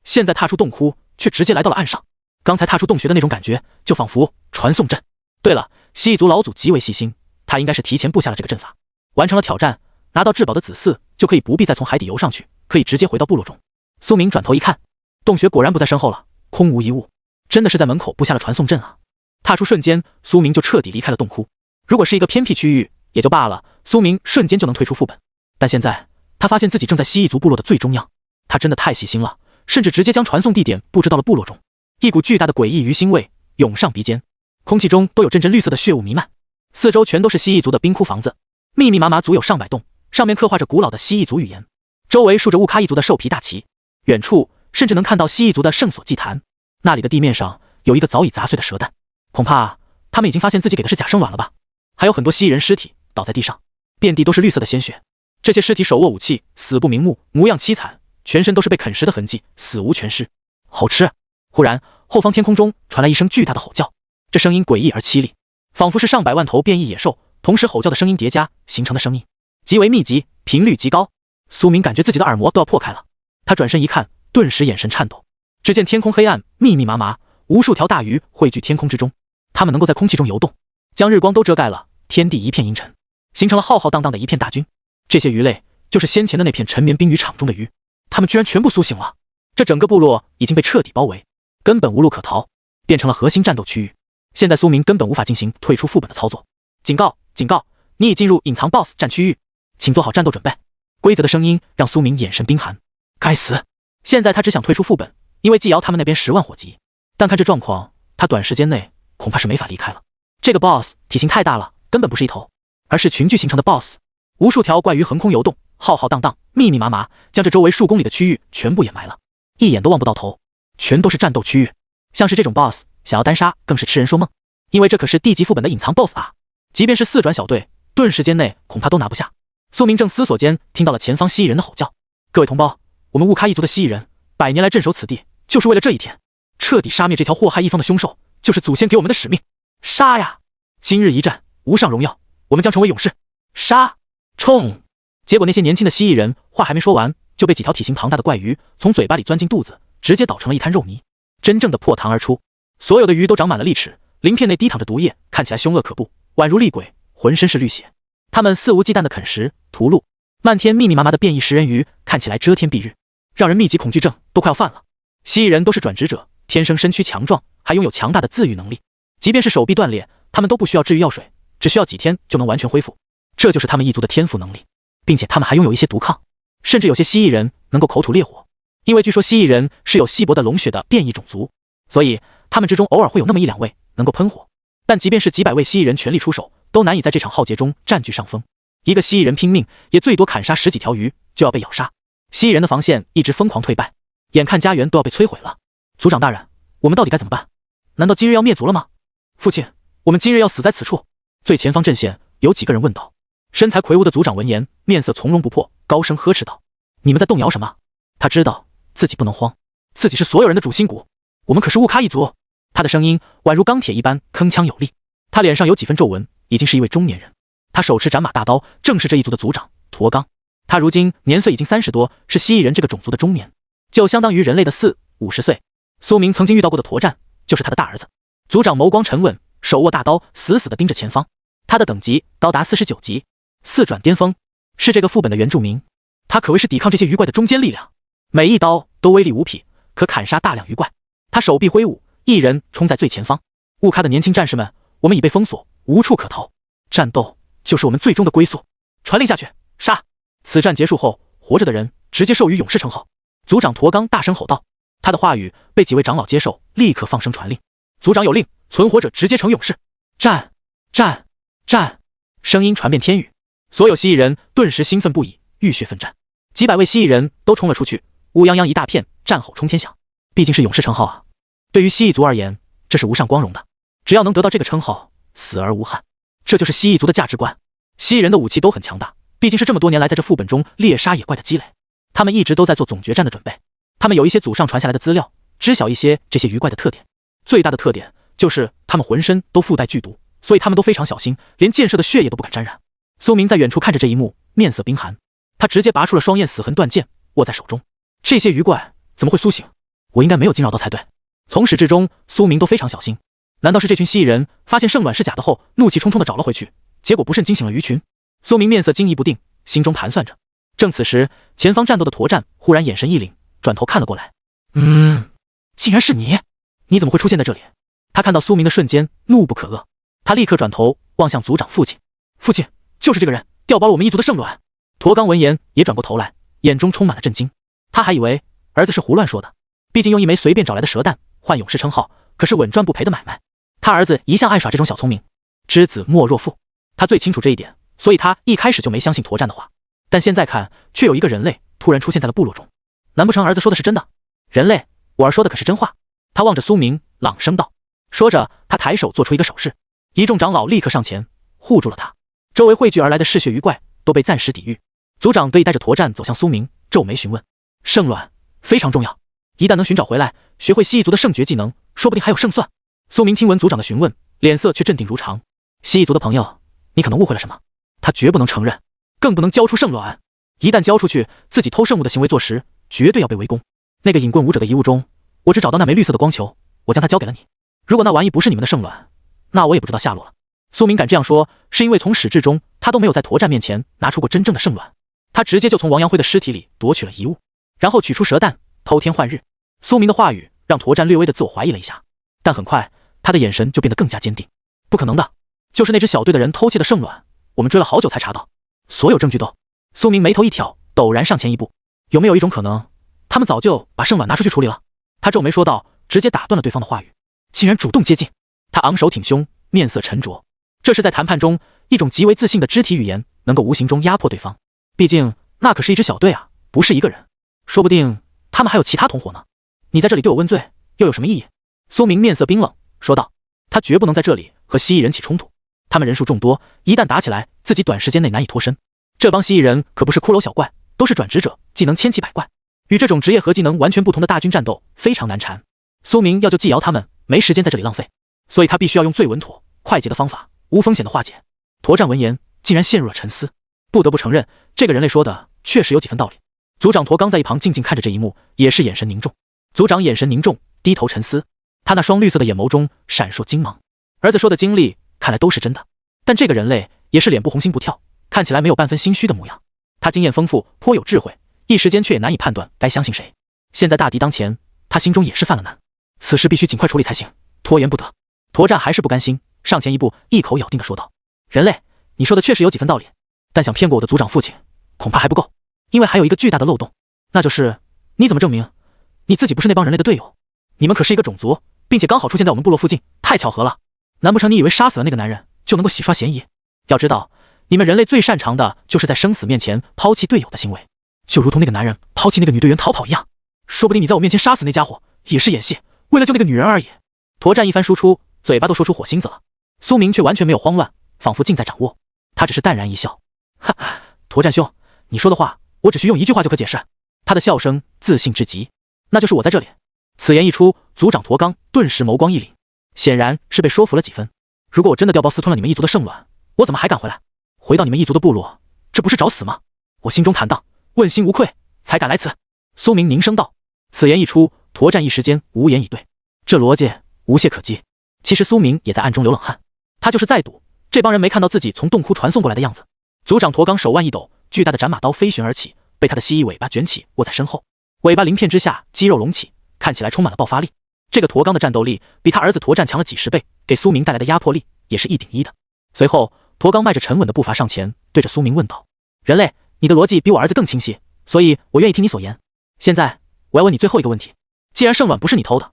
现在踏出洞窟却直接来到了岸上。刚才踏出洞穴的那种感觉，就仿佛传送阵。对了，蜥蜴族老祖极为细心，他应该是提前布下了这个阵法。完成了挑战，拿到至宝的子嗣，就可以不必再从海底游上去，可以直接回到部落中。苏明转头一看，洞穴果然不在身后了，空无一物，真的是在门口布下了传送阵啊！踏出瞬间，苏明就彻底离开了洞窟。如果是一个偏僻区域也就罢了，苏明瞬间就能退出副本。但现在他发现自己正在蜥蜴族部落的最中央，他真的太细心了，甚至直接将传送地点布置到了部落中。一股巨大的诡异鱼腥味涌上鼻尖，空气中都有阵阵绿色的血雾弥漫，四周全都是蜥蜴族的冰窟房子，密密麻麻足有上百栋，上面刻画着古老的蜥蜴族语言，周围竖着乌喀一族的兽皮大旗，远处甚至能看到蜥蜴族的圣所祭坛。那里的地面上有一个早已砸碎的蛇蛋，恐怕他们已经发现自己给的是假生卵了吧。还有很多蜥蜴人尸体倒在地上，遍地都是绿色的鲜血，这些尸体手握武器，死不瞑目，模样凄惨，全身都是被啃食的痕迹，死无全尸。好吃！忽然后方天空中传来一声巨大的吼叫，这声音诡异而凄厉，仿佛是上百万头变异野兽同时吼叫的声音叠加形成的声音，极为密集，频率极高。苏明感觉自己的耳膜都要破开了，他转身一看，顿时眼神颤抖。只见天空黑暗，密密麻麻，无数条大鱼汇聚天空之中，它们能够在空气中游动，将日光都遮盖了，天地一片阴沉，形成了浩浩荡荡的一片大军。这些鱼类就是先前的那片沉眠冰渔场中的鱼，它们居然全部苏醒了。这整个部落已经被彻底包围，根本无路可逃，变成了核心战斗区域。现在苏明根本无法进行退出副本的操作。警告！警告！你已进入隐藏 BOSS 战区域，请做好战斗准备。规则的声音让苏明眼神冰寒。该死！现在他只想退出副本，因为季瑶他们那边10万火急，但看这状况，他短时间内恐怕是没法离开了。这个 BOSS 体型太大了，根本不是一头，而是群聚形成的 BOSS。无数条怪鱼横空游动，浩浩荡荡，密密麻麻，将这周围数公里的区域全部掩埋了，一眼都望不到头，全都是战斗区域。像是这种 BOSS 想要单杀更是痴人说梦，因为这可是地级副本的隐藏 BOSS 啊！即便是4转小队，顿时间内恐怕都拿不下。苏明正思索间，听到了前方蜥蜴人的吼叫：“各位同胞，我们乌喀一族的蜥蜴人100年来镇守此地，就是为了这一天，彻底杀灭这条祸害一方的凶兽，就是祖先给我们的使命。杀呀！今日一战，无上荣耀，我们将成为勇士！杀！冲！结果那些年轻的蜥蜴人话还没说完，就被几条体型庞大的怪鱼从嘴巴里钻进肚子，直接捣成了一滩肉泥，真正的破膛而出。所有的鱼都长满了利齿，鳞片内滴淌着毒液，看起来凶恶可怖，宛如厉鬼，浑身是绿血。它们肆无忌惮地啃食、屠戮，漫天密密麻麻的变异食人鱼看起来遮天蔽日，让人密集恐惧症都快要犯了。蜥蜴人都是转职者，天生身躯强壮，还拥有强大的自愈能力，即便是手臂断裂，他们都不需要治愈药水，只需要几天就能完全恢复。这就是他们一族的天赋能力，并且他们还拥有一些毒抗，甚至有些蜥蜴人能够口吐烈火。因为据说蜥蜴人是有稀薄的龙血的变异种族，所以他们之中偶尔会有那么一两位能够喷火。但即便是几百位蜥蜴人全力出手，都难以在这场浩劫中占据上风。一个蜥蜴人拼命，也最多砍杀10几条鱼就要被咬杀。蜥蜴人的防线一直疯狂退败，眼看家园都要被摧毁了。族长大人，我们到底该怎么办？难道今日要灭族了吗？父亲，我们今日要死在此处。最前方阵线有几个人问道。身材魁梧的族长闻言，面色从容不迫，高声呵斥道：你们在动摇什么？他知道自己不能慌，自己是所有人的主心骨，我们可是乌卡一族。他的声音宛如钢铁一般铿锵有力，他脸上有几分皱纹，已经是一位中年人。他手持斩马大刀，正是这一族的族长驼刚。他如今年岁已经30多，是蜥蜴人这个种族的中年，就相当于人类的40、50岁。苏明曾经遇到过的驼战，就是他的大儿子。族长眸光沉稳，手握大刀，死死地盯着前方。他的等级高达49级，4转巅峰，是这个副本的原住民。他可谓是抵抗这些鱼怪的中坚力量，每一刀都威力无匹，可砍杀大量鱼怪。他手臂挥舞，一人冲在最前方。乌卡的年轻战士们，我们已被封锁，无处可逃，战斗就是我们最终的归宿。传令下去，杀！此战结束后，活着的人直接授予勇士称号。族长驼刚大声吼道。他的话语被几位长老接受，立刻放声传令。族长有令，存活者直接成勇士。战！战！战！声音传遍天宇，所有蜥蜴人顿时兴奋不已，浴血奋战。几百位蜥蜴人都冲了出去，乌泱泱一大片，战吼冲天响。毕竟是勇士称号啊，对于蜥蜴族而言，这是无上光荣的。只要能得到这个称号，死而无憾，这就是蜥蜴族的价值观。蜥蜴人的武器都很强大，毕竟是这么多年来在这副本中猎杀野怪的积累，他们一直都在做总决战的准备。他们有一些祖上传下来的资料，知晓一些这些鱼怪的特点。最大的特点就是他们浑身都附带剧毒，所以他们都非常小心，连箭射的血液都不敢沾染。苏明在远处看着这一幕，面色冰寒。他直接拔出了双焰死痕断剑，握在手中。这些鱼怪怎么会苏醒？我应该没有惊扰到才对。从始至终，苏明都非常小心。难道是这群蜥蜴人发现圣卵是假的后，怒气冲冲地找了回去，结果不慎惊醒了鱼群？苏明面色惊疑不定，心中盘算着。正此时，前方战斗的驼战忽然眼神一凛，转头看了过来。竟然是你！你怎么会出现在这里？他看到苏明的瞬间，怒不可遏。他立刻转头望向族长父亲。父亲，就是这个人，调包了我们一族的圣卵。驼刚闻言也转过头来，眼中充满了震惊。他还以为儿子是胡乱说的，毕竟用一枚随便找来的蛇蛋换勇士称号，可是稳赚不赔的买卖。他儿子一向爱耍这种小聪明，知子莫若父。他最清楚这一点，所以他一开始就没相信驼战的话。但现在看，却有一个人类突然出现在了部落中。难不成儿子说的是真的？人类，我儿说的可是真话。他望着苏明，朗声道。说着，他抬手做出一个手势，一众长老立刻上前护住了他。周围汇聚而来的嗜血鱼怪都被暂时抵御。族长得以带着驼战走向苏明，皱眉询问：圣卵非常重要，一旦能寻找回来，学会蜥蜴族的圣绝技能，说不定还有胜算。苏明听闻族长的询问，脸色却镇定如常。蜥蜴族的朋友，你可能误会了什么，他绝不能承认，更不能交出圣卵。一旦交出去，自己偷圣物的行为坐实，绝对要被围攻。那个引棍舞者的遗物中，我只找到那枚绿色的光球，我将它交给了你。如果那玩意不是你们的圣卵，那我也不知道下落了。苏明敢这样说，是因为从始至终他都没有在驼战面前拿出过真正的圣卵。他直接就从王阳辉的尸体里夺取了遗物，然后取出蛇蛋，偷天换日。苏明的话语让驼战略微的自我怀疑了一下，但很快他的眼神就变得更加坚定。不可能的，就是那支小队的人偷窃的圣卵，我们追了好久才查到，所有证据都……苏明眉头一挑，陡然上前一步。有没有一种可能，他们早就把圣卵拿出去处理了？他皱眉说道，直接打断了对方的话语，竟然主动接近。他昂首挺胸，面色沉着，这是在谈判中一种极为自信的肢体语言，能够无形中压迫对方。毕竟那可是一支小队啊，不是一个人，说不定他们还有其他同伙呢。你在这里对我问罪，又有什么意义？苏明面色冰冷说道，他绝不能在这里和蜥蜴人起冲突，他们人数众多，一旦打起来，自己短时间内难以脱身。这帮蜥蜴人可不是骷髅小怪，都是转职者，技能千奇百怪，与这种职业和技能完全不同的大军战斗非常难缠。苏明要救季瑶他们，没时间在这里浪费，所以他必须要用最稳妥快捷的方法，无风险的化解。驼战闻言竟然陷入了沉思。不得不承认，这个人类说的确实有几分道理。族长驼刚在一旁静静看着这一幕，也是眼神凝重。族长眼神凝重，低头沉思，他那双绿色的眼眸中闪烁金芒。儿子说的经历看来都是真的，但这个人类也是脸不红心不跳，看起来没有半分心虚的模样。他经验丰富，颇有智慧，一时间却也难以判断该相信谁。现在大敌当前，他心中也是犯了难，此事必须尽快处理才行，拖延不得。驼战还是不甘心，上前一步，一口咬定地说道：“人类，你说的确实有几分道理，但想骗过我的族长父亲，恐怕还不够。因为还有一个巨大的漏洞，那就是你怎么证明你自己不是那帮人类的队友？你们可是一个种族，并且刚好出现在我们部落附近，太巧合了。难不成你以为杀死了那个男人就能够洗刷嫌疑？要知道，你们人类最擅长的就是在生死面前抛弃队友的行为，就如同那个男人抛弃那个女队员逃跑一样。说不定你在我面前杀死那家伙也是演戏，为了救那个女人而已。”驼战一番输出，嘴巴都说出火星子了。苏明却完全没有慌乱，仿佛尽在掌握。他只是淡然一笑：“哈，驼战兄，你说的话我只需用一句话就可解释。”他的笑声自信至极，那就是我在这里。此言一出，族长驼刚顿时眸光一凛，显然是被说服了几分。如果我真的调包私吞了你们一族的圣卵，我怎么还敢回来？回到你们一族的部落，这不是找死吗？我心中坦荡，问心无愧，才敢来此。苏明凝声道。此言一出，驼战一时间无言以对，这逻辑无懈可击。其实苏明也在暗中流冷汗，他就是在赌这帮人没看到自己从洞窟传送过来的样子。族长驼刚手腕一抖，巨大的斩马刀飞旋而起，被他的蜥蜴尾巴卷起握在身后，尾巴鳞片之下肌肉隆起，看起来充满了爆发力。这个驼刚的战斗力比他儿子驼战强了几十倍，给苏明带来的压迫力也是1顶1的。随后驼刚迈着沉稳的步伐上前，对着苏明问道：“人类，你的逻辑比我儿子更清晰，所以我愿意听你所言。现在我要问你最后一个问题，既然圣卵不是你偷的，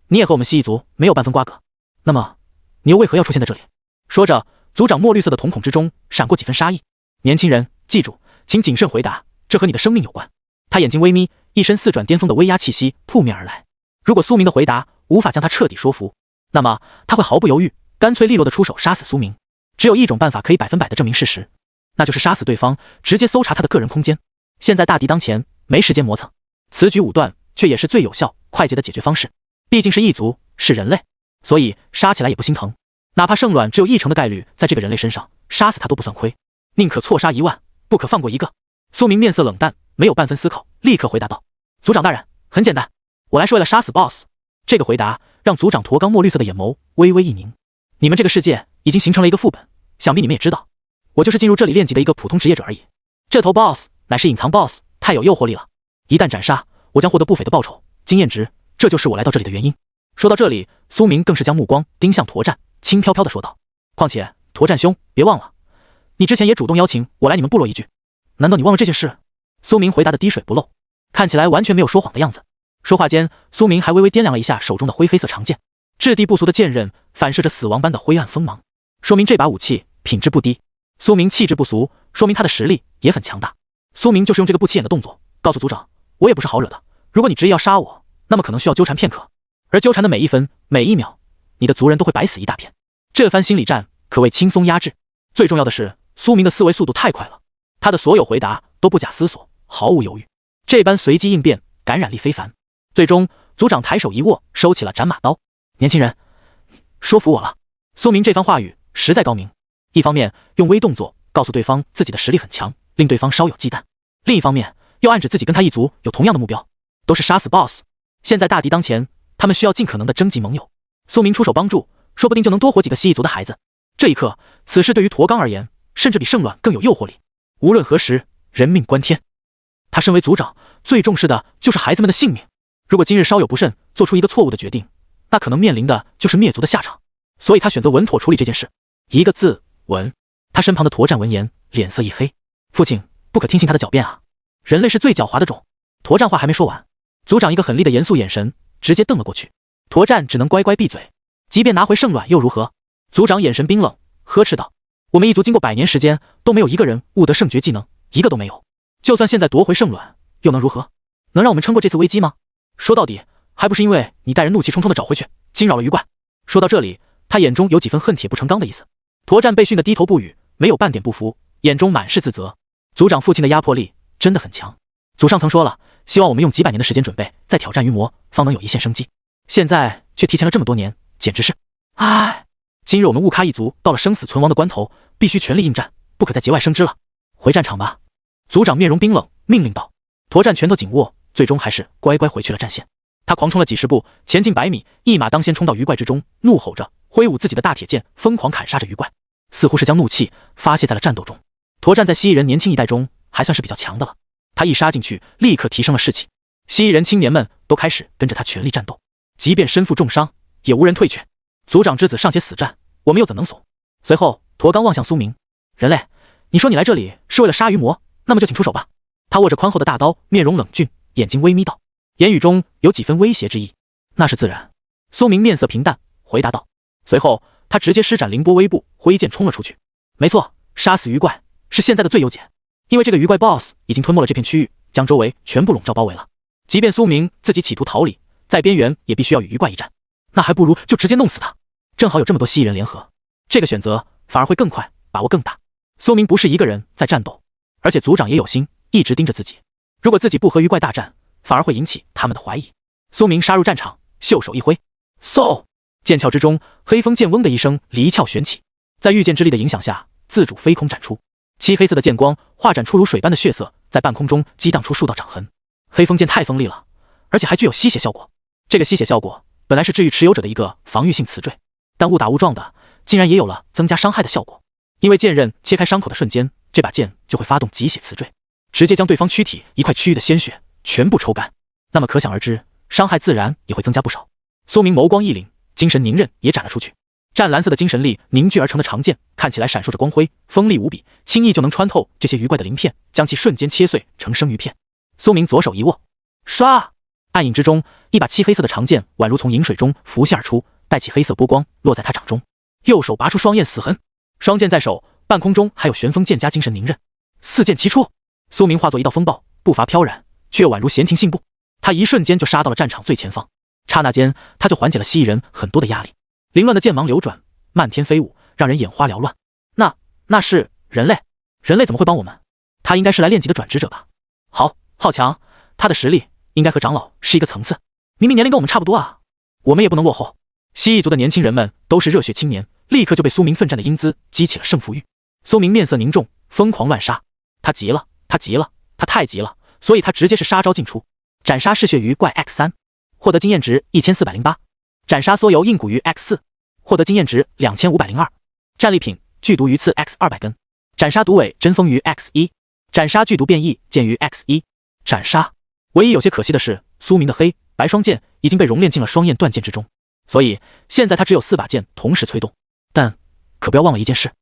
你也和我们蜥蜴族没有半分瓜葛，那么你又为何要出现在这里？”说着，族长墨绿色的瞳孔之中闪过几分杀意。年轻人，记住，请谨慎回答，这和你的生命有关。他眼睛微眯，一身4转巅峰的威压气息扑面而来。如果苏明的回答无法将他彻底说服，那么他会毫不犹豫，干脆利落的出手杀死苏明。只有一种办法可以100%的证明事实，那就是杀死对方，直接搜查他的个人空间。现在大敌当前，没时间磨蹭，此举武断，却也是最有效、快捷的解决方式。毕竟是异族，是人类，所以杀起来也不心疼。哪怕圣卵只有1成的概率在这个人类身上，杀死他都不算亏。宁可错杀1万，不可放过一个。苏明面色冷淡，没有半分思考，立刻回答道：“族长大人，很简单，我来是为了杀死 BOSS。”这个回答让族长驼刚墨绿色的眼眸微微一凝。你们这个世界已经形成了一个副本，想必你们也知道，我就是进入这里练级的一个普通职业者而已。这头 BOSS 乃是隐藏 BOSS， 太有诱惑力了，一旦斩杀，我将获得不菲的报酬，经验值，这就是我来到这里的原因。说到这里，苏明更是将目光盯向驼战，轻飘飘地说道：“况且驼战兄，别忘了，你之前也主动邀请我来你们部落一聚，难道你忘了这件事？”苏明回答的滴水不漏，看起来完全没有说谎的样子。说话间，苏明还微微掂量了一下手中的灰黑色长剑，质地不俗的剑刃反射着死亡般的灰暗锋芒，说明这把武器品质不低。苏明气质不俗，说明他的实力也很强大。苏明就是用这个不起眼的动作告诉族长，我也不是好惹的，如果你执意要杀我，那么可能需要纠缠片刻，而纠缠的每一分每一秒，你的族人都会白死一大片。这番心理战可谓轻松压制。最重要的是，苏明的思维速度太快了，他的所有回答都不假思索，毫无犹豫，这般随机应变，感染力非凡。最终，族长抬手一握，收起了斩马刀。年轻人，说服我了。苏明这番话语实在高明，一方面用微动作告诉对方自己的实力很强，令对方稍有忌惮；另一方面又暗指自己跟他一族有同样的目标，都是杀死 BOSS。现在大敌当前，他们需要尽可能的征集盟友。苏明出手帮助，说不定就能多活几个蜥蜴族的孩子。这一刻，此事对于驼刚而言，甚至比圣卵更有诱惑力。无论何时，人命关天，他身为族长，最重视的就是孩子们的性命。如果今日稍有不慎，做出一个错误的决定，那可能面临的就是灭族的下场。所以他选择稳妥处理这件事，一个字，稳。他身旁的驼战闻言，脸色一黑：“父亲，不可听信他的狡辩啊！人类是最狡猾的种。”驼战话还没说完，族长一个狠厉的严肃眼神直接瞪了过去。驼战只能乖乖闭嘴。即便拿回圣卵又如何？族长眼神冰冷，呵斥道：“我们一族经过100年时间，都没有一个人悟得圣诀技能，一个都没有。就算现在夺回圣卵，又能如何？能让我们撑过这次危机吗？说到底，还不是因为你带人怒气冲冲的找回去，惊扰了鱼怪。”说到这里，他眼中有几分恨铁不成钢的意思。驼战被训得低头不语，没有半点不服，眼中满是自责。族长父亲的压迫力真的很强，祖上曾说了，希望我们用几百年的时间准备，再挑战鱼魔，方能有一线生机。现在却提前了这么多年，简直是……唉。今日我们雾咖一族到了生死存亡的关头，必须全力应战，不可再节外生枝了。回战场吧。族长面容冰冷，命令道。驼战拳头紧握，最终还是乖乖回去了战线。他狂冲了几十步，前进100米，一马当先冲到鱼怪之中，怒吼着，挥舞自己的大铁剑，疯狂砍杀着鱼怪，似乎是将怒气发泄在了战斗中。驼战在蜥蜴人年轻一代中还算是比较强的了，他一杀进去，立刻提升了士气。蜥蜴人青年们都开始跟着他全力战斗，即便身负重伤，也无人退却。族长之子尚且死战，我们又怎能怂？随后，驼刚望向苏明，人类，你说你来这里是为了杀鱼魔，那么就请出手吧。他握着宽厚的大刀，面容冷峻，眼睛微眯道，言语中有几分威胁之意。那是自然。苏明面色平淡，回答道。随后，他直接施展凌波微步，挥剑冲了出去。没错，杀死鱼怪是现在的最优解，因为这个鱼怪 BOSS 已经吞没了这片区域，将周围全部笼罩包围了。即便苏明自己企图逃离，在边缘也必须要与鱼怪一战，那还不如就直接弄死他。正好有这么多蜥蜴人联合，这个选择反而会更快，把握更大。苏明不是一个人在战斗，而且族长也有心，一直盯着自己。如果自己不和鱼怪大战，反而会引起他们的怀疑。苏明杀入战场，袖手一挥，嗖！剑鞘之中，黑风剑嗡的一声离鞘旋起，在御剑之力的影响下，自主飞空斩出。漆黑色的剑光化展出如水般的血色，在半空中激荡出数道掌痕。黑风剑太锋利了，而且还具有吸血效果。这个吸血效果本来是治愈持有者的一个防御性词缀，但误打误撞的，竟然也有了增加伤害的效果。因为剑刃切开伤口的瞬间，这把剑就会发动极血词缀，直接将对方躯体一块区域的鲜血全部抽干。那么可想而知，伤害自然也会增加不少。苏明眸光一凛，精神凝刃也斩了出去。湛蓝色的精神力凝聚而成的长剑，看起来闪烁着光辉，锋利无比，轻易就能穿透这些鱼怪的鳞片，将其瞬间切碎成生鱼片。苏明左手一握，唰！暗影之中，一把漆黑色的长剑宛如从饮水中浮现而出，带起黑色波光，落在他掌中。右手拔出双焰死痕，双剑在手，半空中还有旋风剑加精神凝刃，四剑齐出。苏明化作一道风暴，步伐飘然，却又宛如闲庭信步。他一瞬间就杀到了战场最前方，刹那间他就缓解了蜥蜴人很多的压力。凌乱的剑芒流转，漫天飞舞，让人眼花缭乱。那是人类？人类怎么会帮我们？他应该是来练级的转职者吧？好强，他的实力应该和长老是一个层次，明明年龄跟我们差不多啊，我们也不能落后。蜥蜴族的年轻人们都是热血青年，立刻就被苏明奋战的英姿激起了胜负欲。苏明面色凝重，疯狂乱杀。他急了，他太急了，所以他直接是杀招尽出，斩杀嗜血鱼怪 X3， 获得经验值1408，斩杀缩油硬骨鱼 X4， 获得经验值2502，战利品剧毒鱼刺 X200 根，斩杀毒尾针锋鱼 X1， 斩杀剧毒变异剑鱼 X1， 斩杀。唯一有些可惜的是，苏明的黑白双剑已经被熔炼进了双焰断剑之中，所以现在他只有4把剑同时催动。但可不要忘了一件事，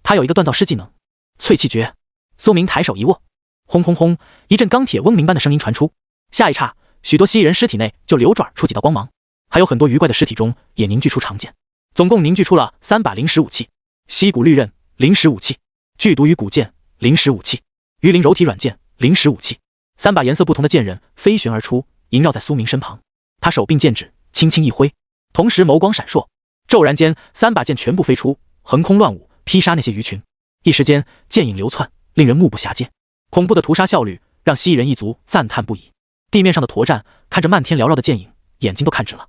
他有一个锻造师技能淬气诀。苏明抬手一握，轰轰轰，一阵钢铁嗡鸣般的声音传出，下一刹，许多蜥蜴人尸体内就流转出几道光芒，还有很多鱼怪的尸体中也凝聚出长剑，总共凝聚出了3把灵石武器：溪谷绿刃灵石武器，剧毒鱼骨剑灵石武器，鱼鳞柔体软剑灵石武器。3把颜色不同的剑刃飞旋而出，萦绕在苏明身旁。他手并剑指，轻轻一挥，同时眸光闪烁，骤然间3把剑全部飞出，横空乱舞，劈杀那些鱼群。一时间剑影流窜，令人目不暇接。恐怖的屠杀效率让蜥蜴人一族赞叹不已。地面上的驼战看着漫天缭绕的剑影，眼睛都看直了。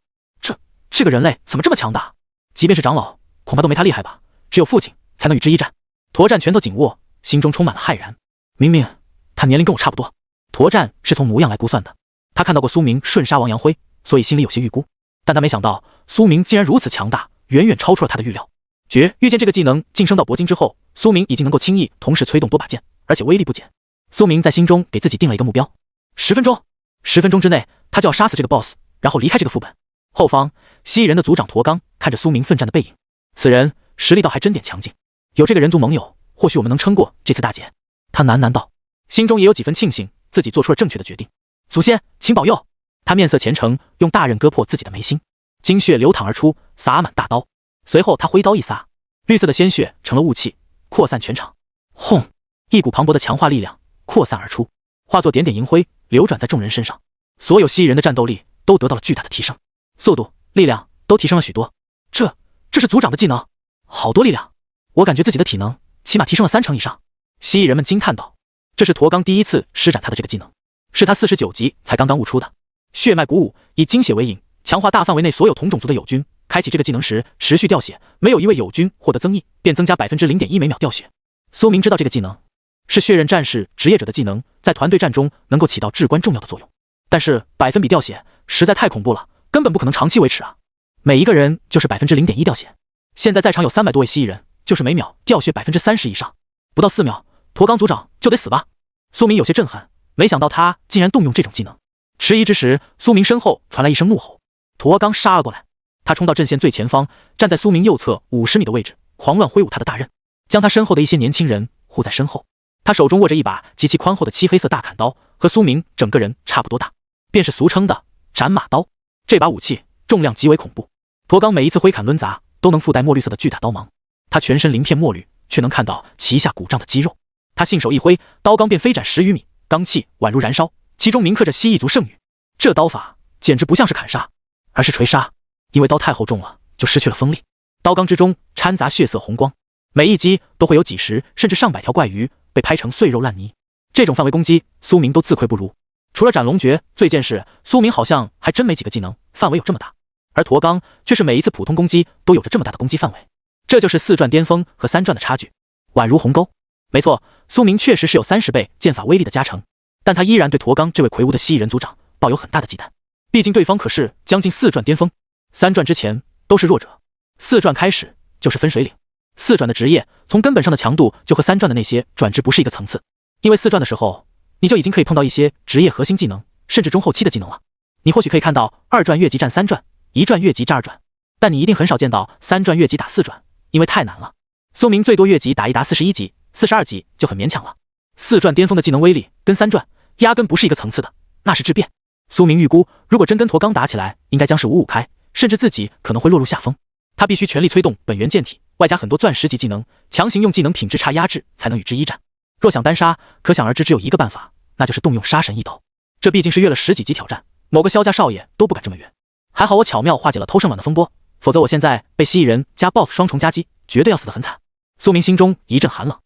这个人类怎么这么强大？即便是长老，恐怕都没他厉害吧？只有父亲才能与之一战。驼战拳头紧握，心中充满了骇然。明明他年龄跟我差不多。驼战是从模样来估算的，他看到过苏明瞬杀王阳辉，所以心里有些预估，但他没想到苏明竟然如此强大，远远超出了他的预料。绝遇见这个技能晋升到铂金之后，苏明已经能够轻易同时催动多把剑，而且威力不减。苏明在心中给自己定了一个目标，10分钟，10分钟之内他就要杀死这个 BOSS， 然后离开这个副本。后方蜥蜴人的族长驼刚看着苏明奋战的背影，此人实力倒还真点强劲，有这个人族盟友，或许我们能撑过这次大劫。他喃喃道，心中也有几分庆幸自己做出了正确的决定。祖先请保佑。他面色虔诚，用大刃割破自己的眉心，精血流淌而出，洒满大刀。随后他挥刀一撒，绿色的鲜血成了雾气，扩散全场。轰！一股磅礴的强化力量扩散而出，化作点点银辉，流转在众人身上。所有蜥蜴人的战斗力都得到了巨大的提升，速度、力量都提升了许多。这是族长的技能，好多力量！我感觉自己的体能起码提升了3成以上。蜥蜴人们惊叹道。这是驼刚第一次施展他的这个技能，是他49级才刚刚悟出的。血脉鼓舞，以精血为引，强化大范围内所有同种族的友军，开启这个技能时持续掉血，没有一位友军获得增益，便增加 0.1 每秒掉血。苏明知道这个技能是血刃战士职业者的技能，在团队战中能够起到至关重要的作用。但是百分比掉血实在太恐怖了，根本不可能长期维持啊！每一个人就是 0.1 掉血，现在在场有300多位蜥蜴人，就是每秒掉血 30% 以上，不到4秒，驼冈组长就得死吧？苏明有些震撼，没想到他竟然动用这种技能。迟疑之时，苏明身后传来一声怒吼，驼冈杀了过来。他冲到阵线最前方，站在苏明右侧50米的位置，狂乱挥舞他的大刃，将他身后的一些年轻人护在身后。他手中握着一把极其宽厚的漆黑色大砍刀，和苏明整个人差不多大，便是俗称的斩马刀。这把武器重量极为恐怖，驼冈每一次挥砍抡砸都能附带墨绿色的巨大刀芒，他全身鳞片墨绿，却能看到旗下鼓胀的肌肉。他信手一挥，刀钢便飞展10余米，钢气宛如燃烧，其中铭刻着蜥蜴族圣语。这刀法简直不像是砍杀，而是锤杀，因为刀太厚重了，就失去了锋利。刀钢之中掺杂血色红光，每一击都会有几十甚至上百条怪鱼被拍成碎肉烂泥。这种范围攻击，苏明都自愧不如。除了斩龙诀、醉剑士，苏明好像还真没几个技能范围有这么大，而驼冈却是每一次普通攻击都有着这么大的攻击范围。这就是4转巅峰和3转的差距，宛如鸿沟。没错，苏明确实是有30倍剑法威力的加成，但他依然对驼冈这位魁梧的蜥蜴人族长抱有很大的忌惮，毕竟对方可是将近4转巅峰，3转之前都是弱者，4转开始就是分水岭。4转的职业从根本上的强度就和3转的那些转职不是一个层次，因为4转的时候你就已经可以碰到一些职业核心技能，甚至中后期的技能了。你或许可以看到2转越级战3转，1转越级战2转，但你一定很少见到3转越级打4转，因为太难了。苏明最多越级打一达41级、42级就很勉强了。4转巅峰的技能威力跟3转压根不是一个层次的，那是质变。苏明预估，如果真跟驼冈打起来，应该将是5-5开，甚至自己可能会落入下风。他必须全力催动本源剑体，外加很多钻10级技能，强行用技能品质差压制，才能与之一战。若想单杀，可想而知只有一个办法，那就是动用杀神一刀。这毕竟是越了10几级挑战，某个萧家少爷都不敢这么越。还好我巧妙化解了偷圣卵的风波，否则我现在被蜥蜴人加 BOSS 双重夹击，绝对要死得很惨。苏明心中一阵寒冷，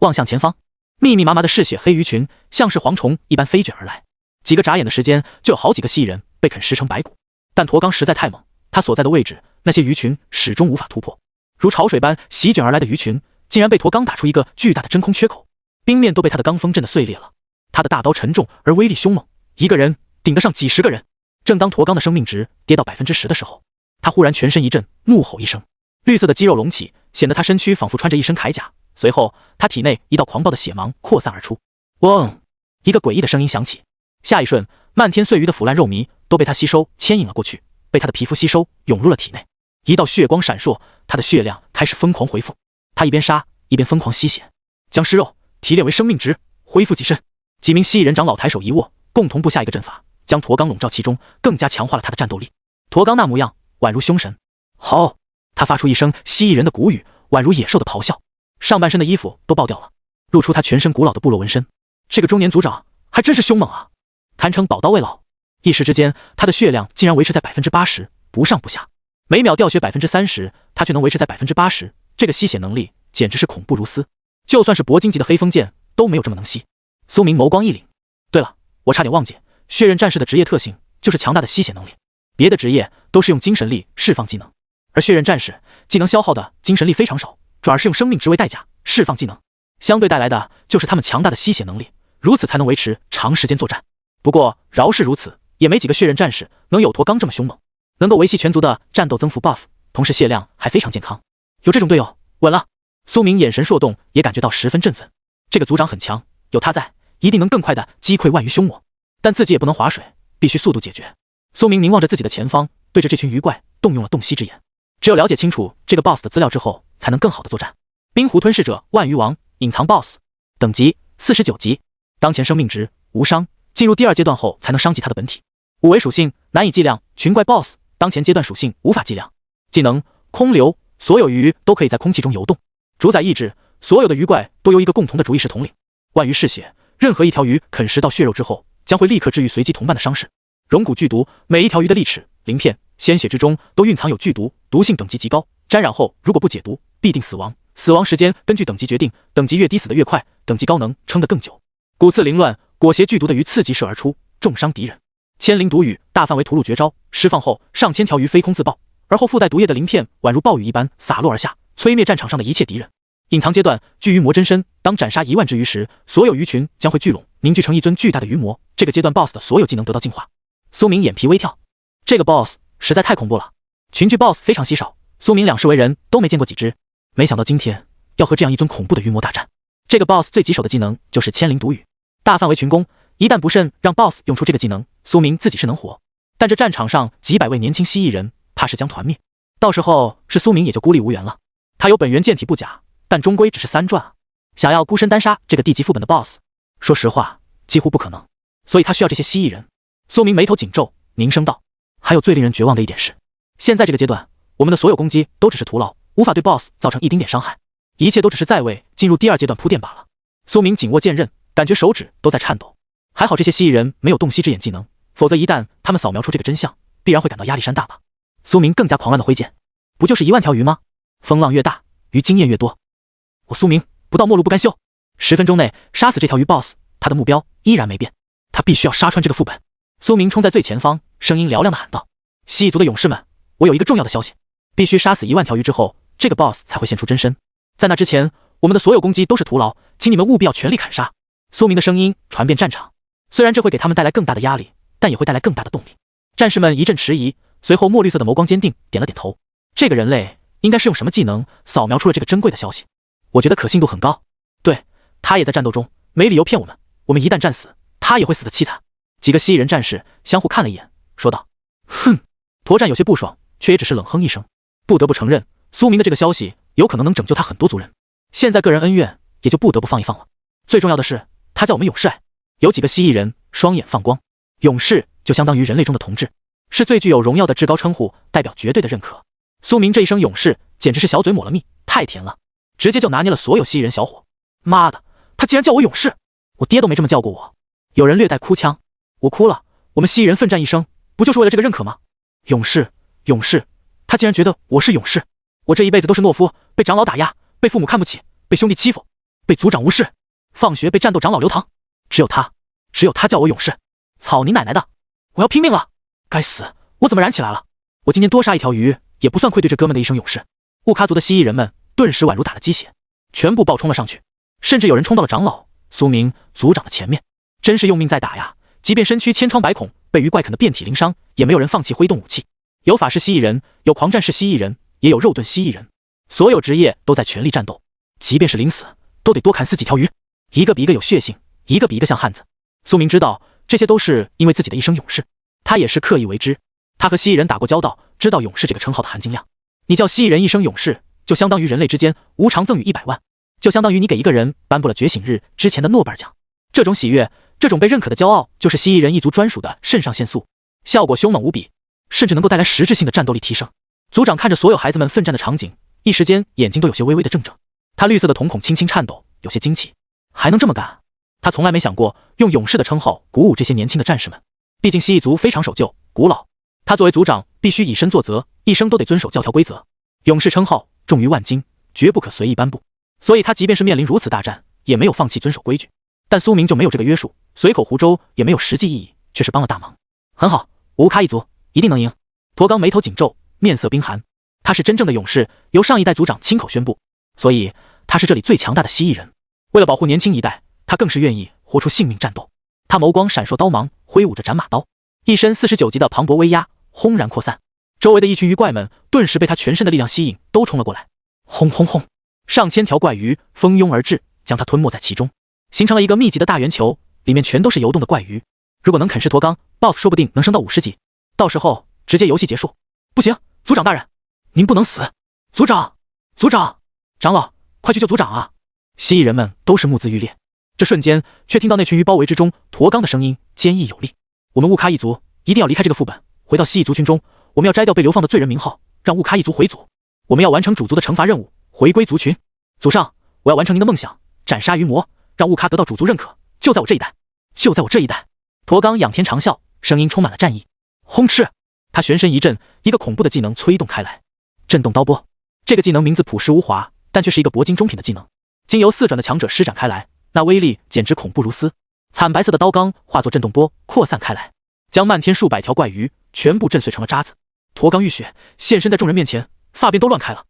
望向前方，密密麻麻的嗜血黑鱼群像是蝗虫一般飞卷而来，几个眨眼的时间就有好几个蜥蜴人被啃蚀成白骨。但驼冈实在太猛，他所在的位置那些鱼群始终无法突破，如潮水般席卷而来的鱼群竟然被驼冈打出一个巨大的真空缺口，冰面都被他的罡风震得碎裂了。他的大刀沉重而威力凶猛，一个人顶得上几十个人。正当驼冈的生命值跌到 10% 的时候，他忽然全身一震，怒吼一声，绿色的肌肉隆起，显得他身躯仿佛穿着一身铠甲。随后他体内一道狂暴的血芒扩散而出，嗡，一个诡异的声音响起。下一瞬，漫天碎鱼的腐烂肉糜都被他吸收牵引了过去，被他的皮肤吸收涌入了体内。一道血光闪烁，他的血量开始疯狂回复。他一边杀一边疯狂吸血，将尸肉提炼为生命值，恢复己身。几名蜥蜴人长老抬手一握，共同布下一个阵法，将驼冈笼罩其中，更加强化了他的战斗力。驼冈那模样宛如凶神，吼！他发出一声蜥蜴人的古语，宛如野兽的咆哮，上半身的衣服都爆掉了，露出他全身古老的部落纹身。这个中年族长还真是凶猛啊，堪称宝刀未老。一时之间，他的血量竟然维持在 80%， 不上不下，每秒掉血 30%， 他却能维持在 80%， 这个吸血能力简直是恐怖如斯，就算是铂金级的黑风剑都没有这么能吸。苏明眸光一凛，对了，我差点忘记，血刃战士的职业特性就是强大的吸血能力，别的职业都是用精神力释放技能，而血刃战士技能消耗的精神力非常少，转而是用生命值为代价释放技能，相对带来的就是他们强大的吸血能力，如此才能维持长时间作战。不过饶是如此，也没几个血刃战士能有驼冈这么凶猛，能够维系全族的战斗增幅 buff， 同时血量还非常健康。有这种队友，稳了。苏明眼神烁动，也感觉到十分振奋。这个族长很强，有他在，一定能更快的击溃万鱼凶魔，但自己也不能划水，必须速度解决。苏明凝望着自己的前方，对着这群鱼怪动用了洞悉之眼。只有了解清楚这个 BOSS 的资料之后，才能更好的作战。冰湖吞噬者万鱼王，隐藏 BOSS， 等级49级，当前生命值无伤，进入第2阶段后才能伤及他的本体。5维属性难以计量，群怪 BOSS， 当前阶段属性无法计量。技能空流，所有鱼都可以在空气中游动。主宰意志，所有的鱼怪都由一个共同的主意识统领。万鱼嗜血，任何一条鱼啃食到血肉之后，将会立刻治愈随机同伴的伤势。熔骨剧毒，每一条鱼的利齿、鳞片、鲜血之中都蕴藏有剧毒，毒性等级极高，沾染后如果不解毒，必定死亡。死亡时间根据等级决定，等级越低死得越快，等级高能撑得更久。骨刺凌乱，裹挟剧毒的鱼刺激射而出，重伤敌人。千灵毒雨，大范围屠戮绝招，释放后上千条鱼飞空自爆而后附带毒液的鳞片宛如暴雨一般洒落而下，摧灭战场上的一切敌人。隐藏阶段，巨鱼魔真身，当斩杀10000只鱼时，所有鱼群将会聚拢，凝聚成一尊巨大的鱼魔。这个阶段 BOSS 的所有技能得到净化。苏明眼皮微跳，这个 BOSS 实在太恐怖了。群聚 BOSS 非常稀少，苏明两世为人都没见过几只，没想到今天要和这样一尊恐怖的鱼魔大战。这个 BOSS 最棘手的技能就是千灵毒雨，大范围群攻，一旦不慎让 BOSS 用出这个技能，苏明自己是能活，但这战场上几百位年轻蜥蜴人怕是将团灭，到时候是苏明也就孤立无援了。他有本源剑体不假，但终归只是3转啊，想要孤身单杀这个地级副本的 BOSS， 说实话几乎不可能，所以他需要这些蜥蜴人。苏明眉头紧皱，凝声道：还有最令人绝望的一点是，现在这个阶段，我们的所有攻击都只是徒劳，无法对 BOSS 造成一丁点伤害，一切都只是在为进入第2阶段铺垫罢了。苏明紧握剑刃，感觉手指都在颤抖。还好这些蜥蜴人没有洞悉之眼技能，否则一旦他们扫描出这个真相，必然会感到压力山大吧。苏明更加狂乱的挥剑，不就是10000条鱼吗？风浪越大，鱼经验越多。我苏明不到末路不甘休，10分钟内杀死这条鱼 BOSS， 他的目标依然没变，他必须要杀穿这个副本。苏明冲在最前方，声音嘹亮的喊道：蜥蜴族的勇士们，我有一个重要的消息，必须杀死10000条鱼之后，这个 BOSS 才会现出真身，在那之前，我们的所有攻击都是徒劳，请你们务必要全力砍杀。苏明的声音传遍战场，虽然这会给他们带来更大的压力，但也会带来更大的动力。战士们一阵迟疑，随后墨绿色的眸光坚定，点了点头。这个人类应该是用什么技能扫描出了这个珍贵的消息？我觉得可信度很高。对，他也在战斗中，没理由骗我们。我们一旦战死，他也会死得凄惨。几个蜥蜴人战士相互看了一眼，说道：哼。驼战有些不爽，却也只是冷哼一声。不得不承认，苏明的这个消息有可能能拯救他很多族人。现在个人恩怨也就不得不放一放了。最重要的是，他叫我们勇士哎。有几个蜥蜴人双眼放光，勇士就相当于人类中的同志，是最具有荣耀的至高称呼，代表绝对的认可。苏明这一声勇士简直是小嘴抹了蜜，太甜了，直接就拿捏了所有蜥蜴人小伙。妈的，他竟然叫我勇士，我爹都没这么叫过我。有人略带哭腔，我哭了，我们蜥蜴人奋战一生，不就是为了这个认可吗？勇士，勇士，他竟然觉得我是勇士。我这一辈子都是懦夫，被长老打压，被父母看不起，被兄弟欺负，被族长无视，放学被战斗长老留堂，只有他叫我勇士。操你奶奶的，我要拼命了！该死，我怎么燃起来了？我今天多杀一条鱼也不算愧对这哥们的一声勇士。雾咖族的蜥蜴人们顿时宛如打了鸡血，全部暴冲了上去，甚至有人冲到了长老苏明族长的前面。真是用命在打呀，即便身躯千疮百孔，被鱼怪啃得遍体鳞伤，也没有人放弃挥动武器。有法师蜥蜴人，有狂战士蜥蜴人，也有肉盾蜥蜴人，所有职业都在全力战斗，即便是临死都得多砍死几条鱼，一个比一个有血性，一个比一个像汉子。苏明知道这些都是因为自己的一声勇士，他也是刻意为之。他和蜥蜴人打过交道，知道勇士这个称号的含金量。你叫蜥蜴人一声勇士，就相当于人类之间无偿赠予100万，就相当于你给一个人颁布了觉醒日之前的诺贝尔奖。这种喜悦，这种被认可的骄傲，就是蜥蜴人一族专属的肾上腺素，效果凶猛无比，甚至能够带来实质性的战斗力提升。族长看着所有孩子们奋战的场景，一时间眼睛都有些微微的怔怔。他绿色的瞳孔轻轻颤抖，有些惊奇，还能这么干？他从来没想过用勇士的称号鼓舞这些年轻的战士们。毕竟蜥蜴族非常守旧古老，他作为族长必须以身作则，一生都得遵守教条规则。勇士称号重于万金，绝不可随意颁布，所以他即便是面临如此大战，也没有放弃遵守规矩。但苏明就没有这个约束，随口胡诌也没有实际意义，却是帮了大忙。很好，我乌卡一族一定能赢。驼刚眉头紧皱，面色冰寒。他是真正的勇士，由上一代族长亲口宣布，所以他是这里最强大的蜥蜴人。为了保护年轻一代，他更是愿意豁出性命战斗。他眸光闪烁刀芒，挥舞着斩马刀，一身49级的磅礴威压轰然扩散。周围的一群鱼怪们顿时被他全身的力量吸引，都冲了过来。轰轰轰，上千条怪鱼蜂拥而至，将他吞没在其中，形成了一个密集的大圆球，里面全都是游动的怪鱼。如果能啃噬驼刚 ，BOSS 说不定能升到50级，到时候直接游戏结束。不行，族长大人，您不能死！族长，族长，长老，快去救族长啊！蜥蜴人们都是目眦欲裂，这瞬间却听到那群鱼包围之中，驼刚的声音坚毅有力：我们雾咖一族一定要离开这个副本，回到蜥蜴族群中，我们要摘掉被流放的罪人名号，让雾咖一族回族。我们要完成主族的惩罚任务，回归族群。祖上，我要完成您的梦想，斩杀鱼魔，让雾咖得到主族认可，就在我这一代，就在我这一代。驼刚仰天长啸，声音充满了战意。轰翅！他旋身一震，一个恐怖的技能催动开来。震动刀波，这个技能名字朴实无华，但却是一个铂金中品的技能，经由4转的强者施展开来，那威力简直恐怖如斯。惨白色的刀钢化作震动波扩散开来，将漫天数百条怪鱼全部震碎成了渣子。驼刚浴血现身在众人面前，发辫都乱开了。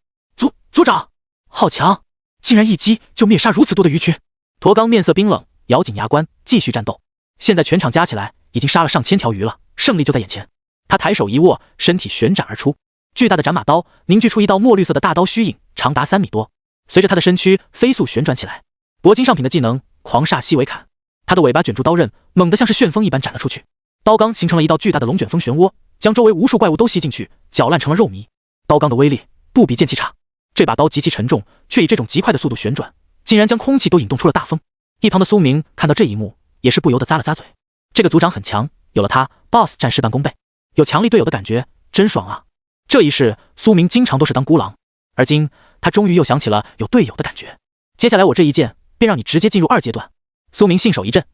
族长，好强，竟然一击就灭杀如此多的鱼群。驼刚面色冰冷，咬紧牙关，继续战斗。现在全场加起来已经杀了上千条鱼了，胜利就在眼前。他抬手一握，身体旋斩而出，巨大的斩马刀凝聚出一道墨绿色的大刀虚影，长达3米多。随着他的身躯飞速旋转起来，铂金上品的技能狂煞西尾砍，他的尾巴卷住刀刃，猛地像是旋风一般斩了出去。刀刚形成了一道巨大的龙卷风漩涡，将周围无数怪物都吸进去，搅烂成了肉糜。刀刚的威力不比剑气差，这把刀极其沉重，却以这种极快的速度旋转，竟然将空气都引动出了大风。一旁的苏明看到这一幕，也是不由得咂了咂嘴。这个族长很强，有了他 ，BOSS 战事半功倍，有强力队友的感觉，真爽啊！这一世，苏明经常都是当孤狼，而今他终于又想起了有队友的感觉。接下来我这一剑便让你直接进入2阶段。苏明信手一震，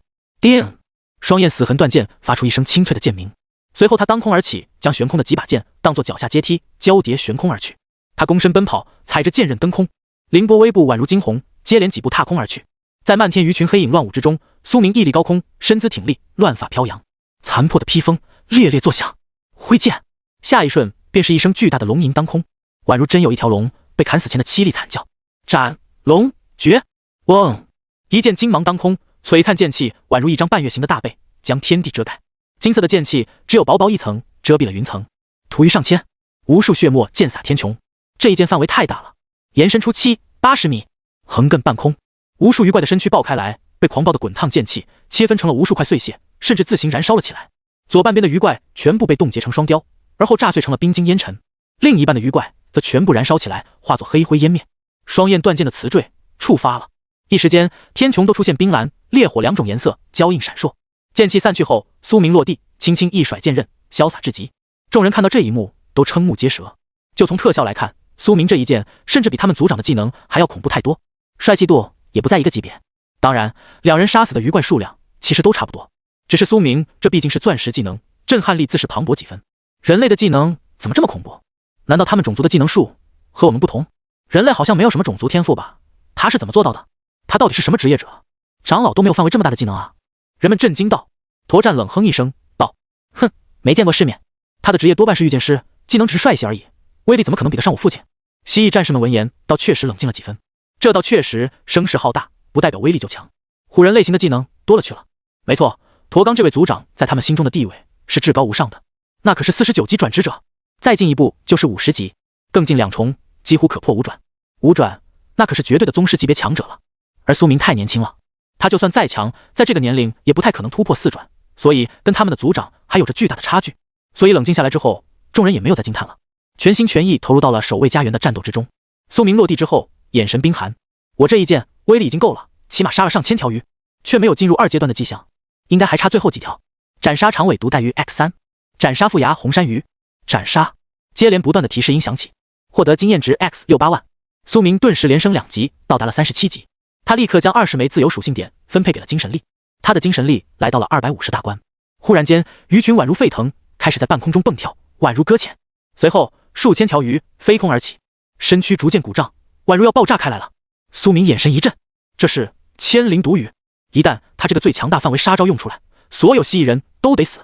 叮！双焰死痕断剑发出一声清脆的剑鸣，随后他当空而起，将悬空的几把剑当作脚下阶梯，交叠悬空而去。他躬身奔跑，踩着剑刃登空，凌波微步宛如惊鸿，接连几步踏空而去。在漫天鱼群黑影乱舞之中，苏明屹立高空，身姿挺立，乱发飘扬，残破的披风猎猎作响，挥剑，下一瞬便是一声巨大的龙吟当空，宛如真有一条龙被砍死前的凄厉惨叫。斩龙诀，嗡！一剑金芒当空，璀璨剑气宛如一张半月形的大被，将天地遮盖。金色的剑气只有薄薄一层，遮蔽了云层。屠鱼上千，无数血沫溅洒天穹。这一剑范围太大了，延伸出7、80米，横亘半空。无数鱼怪的身躯爆开来，被狂暴的滚烫剑气切分成了无数块碎屑，甚至自行燃烧了起来。左半边的鱼怪全部被冻结成双雕，而后炸碎成了冰晶烟尘；另一半的鱼怪则全部燃烧起来，化作黑灰烟灭。双焰断剑的磁坠触发了，一时间天穹都出现冰蓝、烈火2种颜色交映闪烁。剑气散去后，苏明落地，轻轻一甩剑刃，潇洒至极。众人看到这一幕都瞠目结舌。就从特效来看，苏明这一剑甚至比他们族长的技能还要恐怖太多，帅气度也不在一个级别。当然，两人杀死的鱼怪数量其实都差不多，只是苏明这毕竟是钻石技能，震撼力自是磅礴几分。人类的技能怎么这么恐怖？难道他们种族的技能树和我们不同？人类好像没有什么种族天赋吧？他是怎么做到的？他到底是什么职业者？长老都没有范围这么大的技能啊！人们震惊道。驼战冷哼一声道：哼，没见过世面。他的职业多半是御剑师，技能只是帅一些而已，威力怎么可能比得上我父亲？蜥蜴战士们闻言倒确实冷静了几分，这倒确实声势浩大，不代表威力就强。虎人类型的技能多了去了。没错，驼刚这位族长在他们心中的地位是至高无上的，那可是49级转职者，再进一步就是50级，更近2重，几乎可破5转。5转那可是绝对的宗师级别强者了。而苏明太年轻了，他就算再强，在这个年龄也不太可能突破4转，所以跟他们的族长还有着巨大的差距。所以冷静下来之后，众人也没有再惊叹了，全心全意投入到了守卫家园的战斗之中。苏明落地之后，眼神冰寒。我这一剑威力已经够了，起码杀了上千条鱼，却没有进入2阶段的迹象，应该还差最后几条。斩杀长尾毒带鱼 X3， 斩杀复牙红山鱼，斩杀。接连不断的提示音响起，获得经验值 X68万。苏明顿时连升2级，到达了37级。他立刻将20枚自由属性点分配给了精神力，他的精神力来到了250大关。忽然间，鱼群宛如沸腾，开始在半空中蹦跳，宛如搁浅。随后，数千条鱼飞空而起，身躯逐渐鼓胀，宛如要爆炸开来了。苏明眼神一震，这是千灵毒鱼，一旦他这个最强大范围杀招用出来，所有蜥蜴人都得死。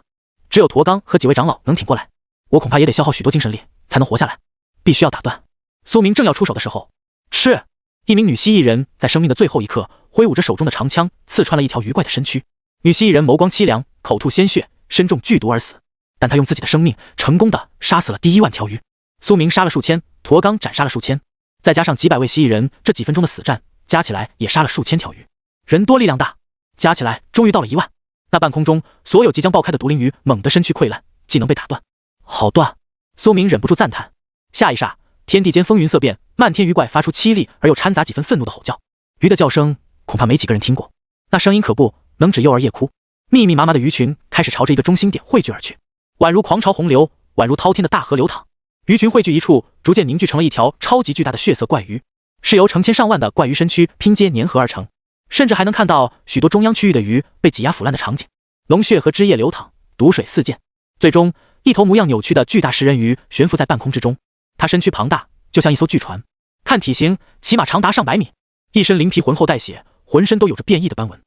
只有驼刚和几位长老能挺过来，我恐怕也得消耗许多精神力才能活下来，必须要打断。苏明正要出手的时候，吃！一名女蜥蜴人在生命的最后一刻，挥舞着手中的长枪，刺穿了一条鱼怪的身躯。女蜥蜴人眸光凄凉，口吐鲜血，身中剧毒而死。但她用自己的生命，成功的杀死了第1万条鱼。苏明杀了数千，驼刚斩杀了数千，再加上几百位蜥蜴人，这几分钟的死战，加起来也杀了数千条鱼。人多力量大，加起来终于到了1万。那半空中，所有即将爆开的毒鳞鱼猛地身躯溃烂，技能被打断。好断！苏明忍不住赞叹。下一刹，天地间风云色变，漫天鱼怪发出凄厉而又掺杂几分愤怒的吼叫。鱼的叫声恐怕没几个人听过，那声音可不能止幼儿夜哭。密密麻麻的鱼群开始朝着一个中心点汇聚而去，宛如狂潮洪流，宛如滔天的大河流淌。鱼群汇聚一处，逐渐凝聚成了一条超级巨大的血色怪鱼，是由成千上万的怪鱼身躯拼接粘合而成，甚至还能看到许多中央区域的鱼被挤压腐烂的场景，龙血和汁液流淌，毒水四溅。最终，一头模样扭曲的巨大食人鱼悬浮在半空之中，它身躯庞大，就像一艘巨船，看体型起码长达上百米，一身鳞皮浑厚带血，浑身都有着变异的斑纹。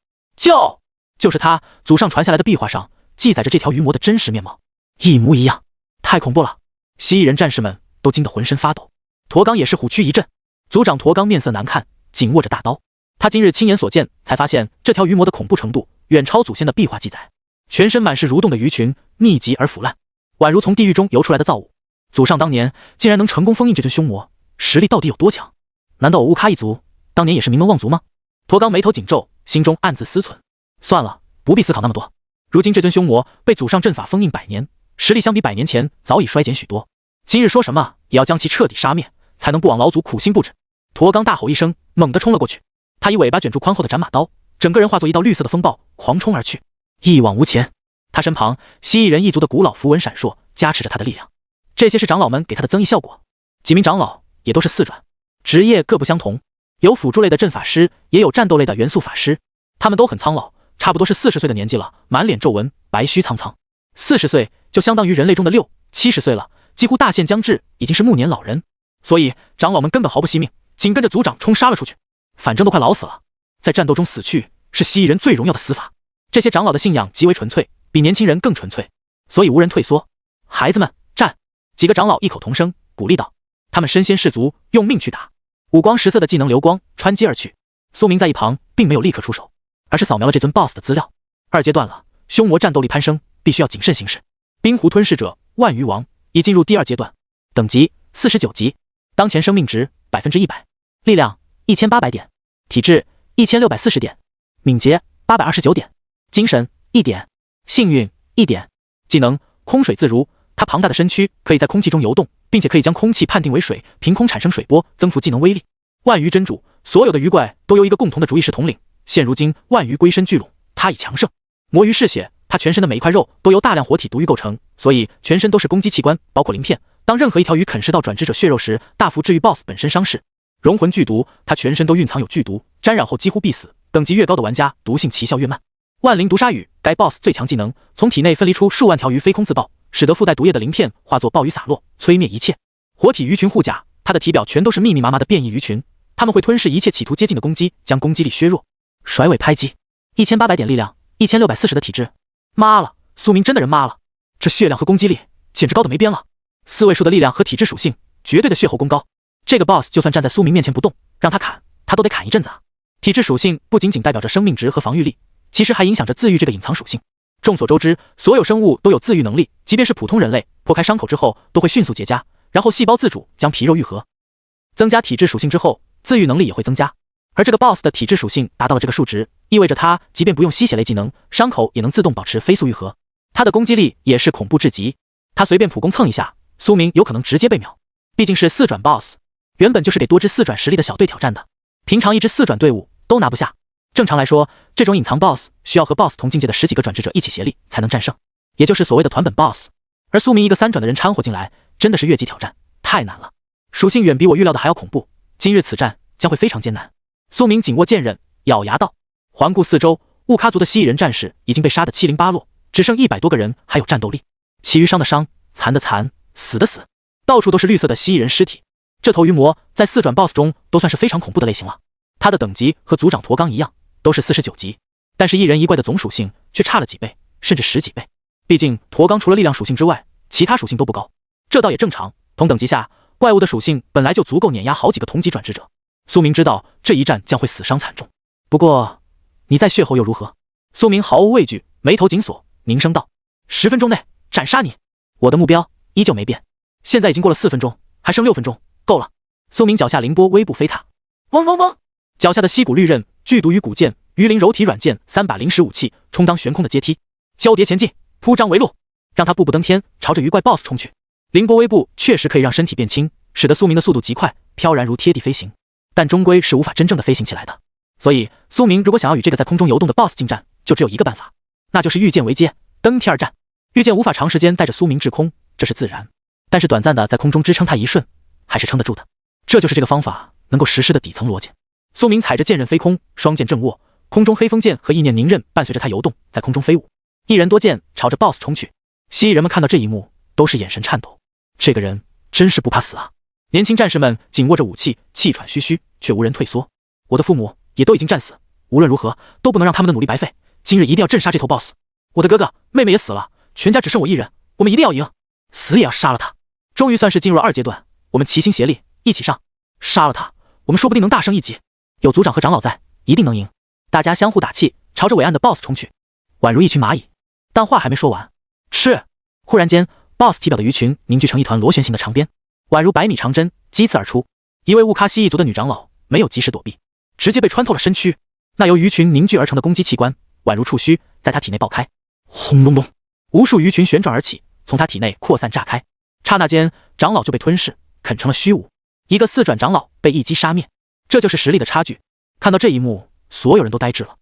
就是他祖上传下来的壁画上记载着这条鱼魔的真实面貌，一模一样，太恐怖了！蜥蜴人战士们都惊得浑身发抖。驼刚也是虎躯一震，族长驼刚面色难看，紧握着大刀。他今日亲眼所见，才发现这条鱼魔的恐怖程度远超祖先的壁画记载，全身满是蠕动的鱼群，密集而腐烂，宛如从地狱中游出来的造物。祖上当年竟然能成功封印这尊凶魔，实力到底有多强？难道我乌咖一族当年也是名门望族吗？驼刚眉头紧皱，心中暗自思忖。算了，不必思考那么多。如今这尊凶魔被祖上阵法封印100年，实力相比100年前早已衰减许多。今日说什么也要将其彻底杀灭，才能不枉老祖苦心布置。驼刚大吼一声，猛地冲了过去。他以尾巴卷住宽厚的斩马刀，整个人化作一道绿色的风暴，狂冲而去，一往无前。他身旁蜥蜴人一族的古老符文闪烁，加持着他的力量。这些是长老们给他的增益效果。几名长老也都是4转，职业各不相同，有辅助类的阵法师，也有战斗类的元素法师。他们都很苍老，差不多是40岁的年纪了，满脸皱纹，白须苍苍。40岁就相当于人类中的60、70岁了，几乎大限将至，已经是暮年老人。所以长老们根本毫不惜命，紧跟着族长冲杀了出去。反正都快老死了，在战斗中死去是蜥蜴人最荣耀的死法。这些长老的信仰极为纯粹，比年轻人更纯粹，所以无人退缩。孩子们，战！几个长老异口同声鼓励道。他们身先士卒，用命去打。五光十色的技能流光穿击而去。苏明在一旁并没有立刻出手，而是扫描了这尊 BOSS 的资料。2阶段了，凶魔战斗力攀升，必须要谨慎行事。冰湖吞噬者万鱼王已进入第2阶段，等级49级，当前生命值100%，力量1800点，体质1640点，敏捷829点，精神1点，幸运1点。技能空水自如，他庞大的身躯可以在空气中游动，并且可以将空气判定为水，凭空产生水波，增幅技能威力。万鱼真主，所有的鱼怪都由一个共同的主意识统领。现如今万鱼归身聚拢，他已强盛。魔鱼嗜血，他全身的每一块肉都由大量活体毒鱼构成，所以全身都是攻击器官，包括鳞片。当任何一条鱼啃食到转职者血肉时，大幅治愈 BOSS 本身伤势。融魂剧毒，他全身都蕴藏有剧毒，沾染后几乎必死。等级越高的玩家，毒性奇效越慢。万灵毒鲨鱼，该 BOSS 最强技能，从体内分离出数万条鱼飞空自爆，使得附带毒液的鳞片化作暴雨洒落，摧灭一切。活体鱼群护甲，它的体表全都是密密麻麻的变异鱼群，它们会吞噬一切企图接近的攻击，将攻击力削弱。甩尾拍击，1800点力量，1640的体质。妈了，苏明真的人妈了，这血量和攻击力简直高的没边了。4位数的力量和体质属性，绝对的血厚功高。这个 BOSS 就算站在苏明面前不动，让他砍，他都得砍一阵子啊。体质属性不仅仅代表着生命值和防御力，其实还影响着自愈这个隐藏属性。众所周知，所有生物都有自愈能力，即便是普通人类，破开伤口之后都会迅速结痂，然后细胞自主将皮肉愈合。增加体质属性之后，自愈能力也会增加。而这个 BOSS 的体质属性达到了这个数值，意味着他即便不用吸血类技能，伤口也能自动保持飞速愈合。他的攻击力也是恐怖至极，他随便普攻蹭一下，苏明有可能直接被秒。毕竟是4转 BOSS， 原本就是给多支4转实力的小队挑战的，平常一支4转队伍都拿不下。正常来说，这种隐藏 BOSS 需要和 BOSS 同境界的10几个转职者一起协力才能战胜，也就是所谓的团本 BOSS。而苏明一个3转的人掺和进来，真的是越级挑战，太难了。属性远比我预料的还要恐怖，今日此战将会非常艰难。苏明紧握剑刃，咬牙道。环顾四周，雾咖族的蜥蜴人战士已经被杀得七零八落，只剩100多个人还有战斗力，其余伤的伤，残的残，死的死，到处都是绿色的蜥蜴人尸体。这头鱼魔在4转 BOSS 中都算是非常恐怖的类型了，他的等级和族长驼刚一样，都是49级，但是一人一怪的总属性却差了几倍，甚至10几倍。毕竟驼刚除了力量属性之外，其他属性都不高，这倒也正常。同等级下，怪物的属性本来就足够碾压好几个同级转职者。苏明知道这一战将会死伤惨重，不过你在血后又如何？苏明毫无畏惧，眉头紧锁，凝声道：10分钟内斩杀你。我的目标依旧没变，现在已经过了4分钟，还剩6分钟，够了。苏明脚下凌波微步飞踏，嗡嗡嗡，脚下的溪谷绿刃、剧毒鱼骨剑、鱼鳞柔体软剑3把临时武器充当悬空的阶梯，交叠前进，铺张为路，让他步步登天，朝着鱼怪 BOSS 冲去。凌波微步确实可以让身体变轻，使得苏明的速度极快，飘然如贴地飞行，但终归是无法真正的飞行起来的。所以苏明如果想要与这个在空中游动的 BOSS 近战，就只有一个办法，那就是御剑为阶，登天而战。御剑无法长时间带着苏明滞空，这是自然，但是短暂的在空中支撑他一瞬，还是撑得住的。这就是这个方法能够实施的底层逻辑。苏明踩着剑刃飞空，双剑正握，空中黑风剑和意念凝刃伴随着他游动，在空中飞舞，一人多剑朝着 BOSS 冲去。蜥蜴人们看到这一幕，都是眼神颤抖。这个人真是不怕死啊！年轻战士们紧握着武器，气喘吁吁，却无人退缩。我的父母也都已经战死，无论如何都不能让他们的努力白费。今日一定要镇杀这头 BOSS。我的哥哥妹妹也死了，全家只剩我一人，我们一定要赢，死也要杀了他。终于算是进入了2阶段，我们齐心协力，一起上，杀了他，我们说不定能大胜一级。有族长和长老在，一定能赢。大家相互打气，朝着伟岸的 BOSS 冲去，宛如一群蚂蚁。但话还没说完，吃！忽然间 ，BOSS 体表的鱼群凝聚成一团螺旋形的长鞭，宛如100米长针击刺而出。一位乌喀西一族的女长老没有及时躲避，直接被穿透了身躯。那由鱼群凝聚而成的攻击器官，宛如触须，在她体内爆开。轰隆隆，无数鱼群旋转而起，从她体内扩散炸开。刹那间，长老就被吞噬，啃成了虚无。一个4转长老被一击杀灭，这就是实力的差距。看到这一幕，所有人都呆滞了。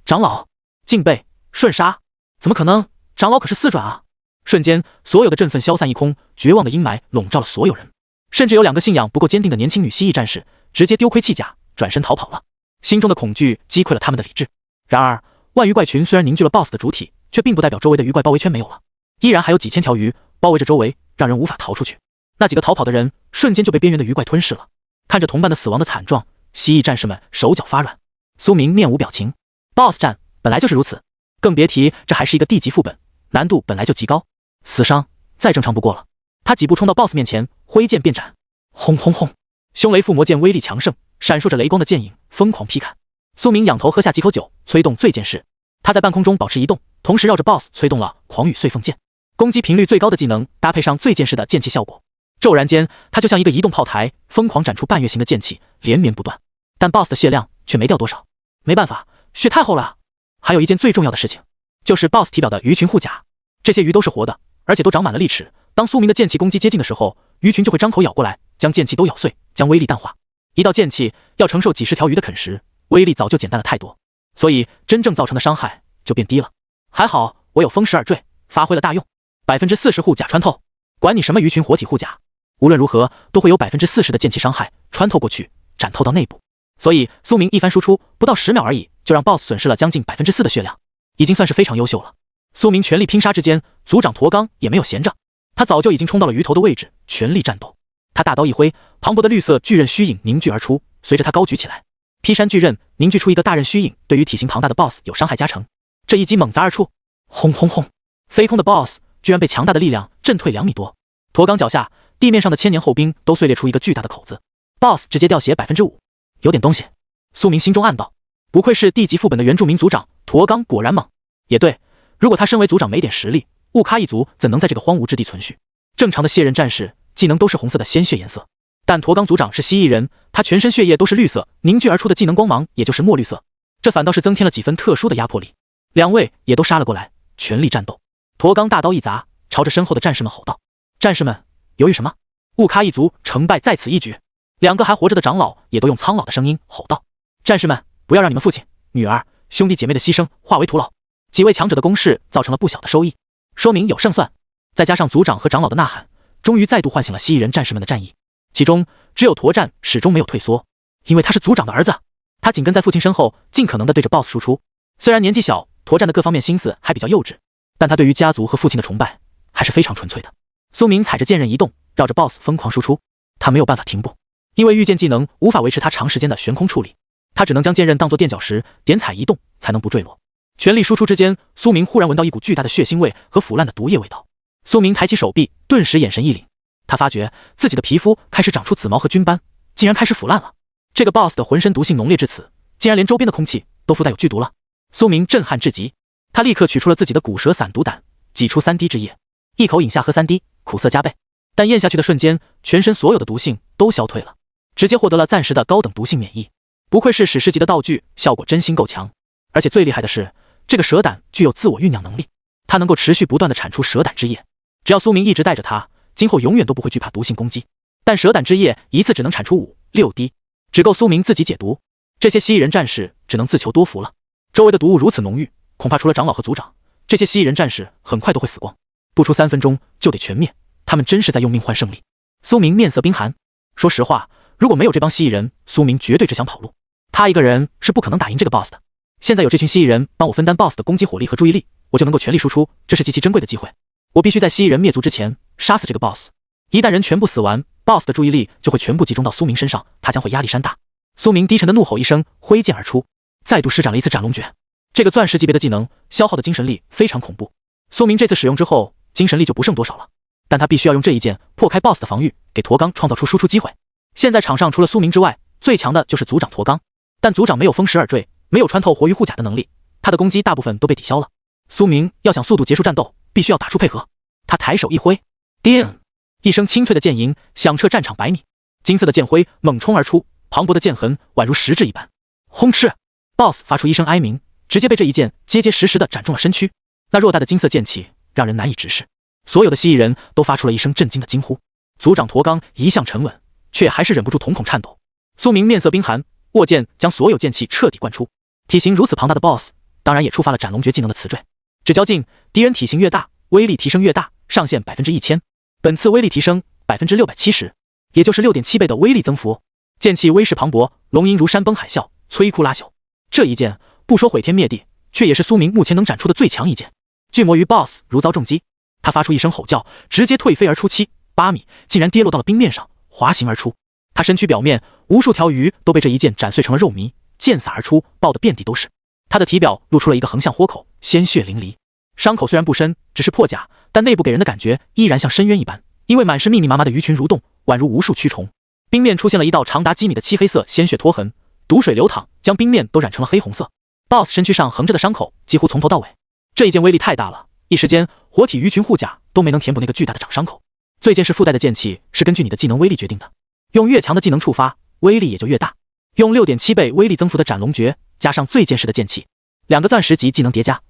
长老敬背瞬杀，怎么可能？长老可是4转啊！瞬间，所有的振奋消散一空，绝望的阴霾笼罩了所有人。甚至有2个信仰不够坚定的年轻女蜥蜴战士，直接丢盔弃甲，转身逃跑了。心中的恐惧击溃了他们的理智。然而，万鱼怪群虽然凝聚了 BOSS 的主体，却并不代表周围的鱼怪包围圈没有了，依然还有几千条鱼包围着周围，让人无法逃出去。那几个逃跑的人瞬间就被边缘的鱼怪吞噬了。看着同伴的死亡的惨状，蜥蜴战士们手脚发软。苏明面无表情。BOSS 战本来就是如此，更别提这还是一个地级副本，难度本来就极高，死伤再正常不过了。他几步冲到 BOSS 面前，挥剑便斩。轰轰轰！凶雷附魔剑威力强盛，闪烁着雷光的剑影疯狂劈砍。苏明仰头喝下几口酒，催动最剑式。他在半空中保持移动，同时绕着 BOSS 催动了狂雨碎凤剑，攻击频率最高的技能搭配上最剑式的剑气效果。骤然间，他就像一个移动炮台，疯狂斩出半月形的剑气，连绵不断。但 BOSS 的血量却没掉多少，没办法，血太厚了。还有一件最重要的事情，就是 BOSS 体表的鱼群护甲，这些鱼都是活的，而且都长满了利齿。当苏明的剑气攻击接近的时候，鱼群就会张口咬过来，将剑气都咬碎，将威力淡化。一道剑气要承受几十条鱼的啃食，威力早就简单了太多，所以真正造成的伤害就变低了。还好我有风蚀耳坠，发挥了大用，40%护甲穿透，管你什么鱼群活体护甲，无论如何都会有40%的剑气伤害穿透过去，斩透到内部。所以苏明一番输出，不到10秒而已，就让 BOSS 损失了将近4%的血量，已经算是非常优秀了。苏明全力拼杀之间，族长驼刚也没有闲着，他早就已经冲到了鱼头的位置，全力战斗。他大刀一挥，磅礴的绿色巨刃虚影凝聚而出，随着他高举起来，劈山巨刃凝聚出一个大刃虚影，对于体型庞大的 BOSS 有伤害加成。这一击猛砸而出，轰轰轰！飞空的 BOSS 居然被强大的力量震退2米多。驼刚脚下地面上的千年厚冰都碎裂出一个巨大的口子， BOSS 直接掉血5%，有点东西。苏明心中暗道，不愧是地级副本的原住民族长，驼刚果然猛。也对，如果他身为族长没点实力，乌喀一族怎能在这个荒芜之地存续？正常的蟹人战士技能都是红色的鲜血颜色，但驼刚族长是蜥蜴人，他全身血液都是绿色，凝聚而出的技能光芒也就是墨绿色，这反倒是增添了几分特殊的压迫力。2位也都杀了过来，全力战斗。驼刚大刀一砸，朝着身后的战士们吼道：“战士们，犹豫什么？乌喀一族成败在此一举。”2个还活着的长老也都用苍老的声音吼道：“战士们，不要让你们父亲、女儿、兄弟姐妹的牺牲化为徒劳。”几位强者的攻势造成了不小的收益，说明有胜算。再加上族长和长老的呐喊，终于再度唤醒了蜥蜴人战士们的战意。其中只有驼战始终没有退缩，因为他是族长的儿子，他紧跟在父亲身后，尽可能的对着 BOSS 输出。虽然年纪小，驼战的各方面心思还比较幼稚，但他对于家族和父亲的崇拜还是非常纯粹的。苏明踩着剑刃移动，绕着 BOSS 疯狂输出，他没有办法停步，因为御剑技能无法维持他长时间的悬空处理，他只能将剑刃当作垫脚石，点踩移动才能不坠落。全力输出之间，苏明忽然闻到一股巨大的血腥味和腐烂的毒液味道。苏明抬起手臂，顿时眼神一凛，他发觉自己的皮肤开始长出紫毛和菌斑，竟然开始腐烂了。这个 BOSS 的浑身毒性浓烈至此，竟然连周边的空气都附带有剧毒了。苏明震撼至极，他立刻取出了自己的骨蛇散毒胆，挤出3滴汁液，一口饮下喝3滴，苦涩加倍。但咽下去的瞬间，全身所有的毒性都消退了，直接获得了暂时的高等毒性免疫。不愧是史诗级的道具，效果真心够强。而且最厉害的是，这个蛇胆具有自我酝酿能力，它能够持续不断的产出蛇胆汁液。只要苏明一直带着它，今后永远都不会惧怕毒性攻击。但蛇胆汁液一次只能产出5、6滴，只够苏明自己解毒。这些蜥蜴人战士只能自求多福了。周围的毒物如此浓郁，恐怕除了长老和族长，这些蜥蜴人战士很快都会死光，不出3分钟就得全灭。他们真是在用命换胜利。苏明面色冰寒，说实话，如果没有这帮蜥蜴人，苏明绝对只想跑路。他一个人是不可能打赢这个 BOSS 的。现在有这群蜥蜴人帮我分担 BOSS 的攻击火力和注意力，我就能够全力输出，这是极其珍贵的机会。我必须在蜥蜴人灭族之前杀死这个 BOSS。一旦人全部死完， BOSS 的注意力就会全部集中到苏明身上，他将会压力山大。苏明低沉的怒吼一声，挥剑而出，再度施展了一次斩龙诀。这个钻石级别的技能消耗的精神力非常恐怖。苏明这次使用之后，精神力就不剩多少了。但他必须要用这一剑破开 BOSS 的防御，给驼刚创造出输出机会。现在场上除了苏明之外，最强的就是族长驼刚，但族长没有风蚀耳坠，没有穿透活鱼护甲的能力，他的攻击大部分都被抵消了。苏明要想速度结束战斗，必须要打出配合。他抬手一挥，叮！一声清脆的剑吟响彻战场100米，金色的剑辉猛冲而出，磅礴的剑痕宛如实质一般。轰翅 ！BOSS 发出一声哀鸣，直接被这一剑结结实实地斩中了身躯。那偌大的金色剑气让人难以直视，所有的蜥蜴人都发出了一声震惊的惊呼。族长驼刚一向沉稳，却还是忍不住瞳孔颤抖。苏明面色冰寒，握剑将所有剑气彻底灌出。体型如此庞大的 BOSS， 当然也触发了斩龙诀技能的词缀。只交劲，敌人体型越大，威力提升越大，上限1000%。本次威力提升670%，也就是6.7倍的威力增幅。剑气威势磅礴，龙吟如山崩海啸，摧枯拉朽。这一剑不说毁天灭地，却也是苏明目前能斩出的最强一剑。巨魔鱼 BOSS 如遭重击，他发出一声吼叫，直接退飞而出7-8米，竟然跌落到了冰面上，滑行而出。他身躯表面无数条鱼都被这一剑斩碎成了肉糜，溅洒而出，爆得遍地都是。他的体表露出了一个横向豁口，鲜血淋漓。伤口虽然不深，只是破甲，但内部给人的感觉依然像深渊一般，因为满是密密麻麻的鱼群蠕动，宛如无数蛆虫。冰面出现了一道长达几米的漆黑色鲜血拖痕，毒水流淌，将冰面都染成了黑红色。BOSS 身躯上横着的伤口几乎从头到尾。这一剑威力太大了，一时间活体鱼群护甲都没能填补那个巨大的掌伤口。最剑士附带的剑气是根据你的技能威力决定的，用越强的技能触发，威力也就越大。用6.7倍威力增幅的斩龙诀，加上最剑士的剑气，2个钻石级技能叠加，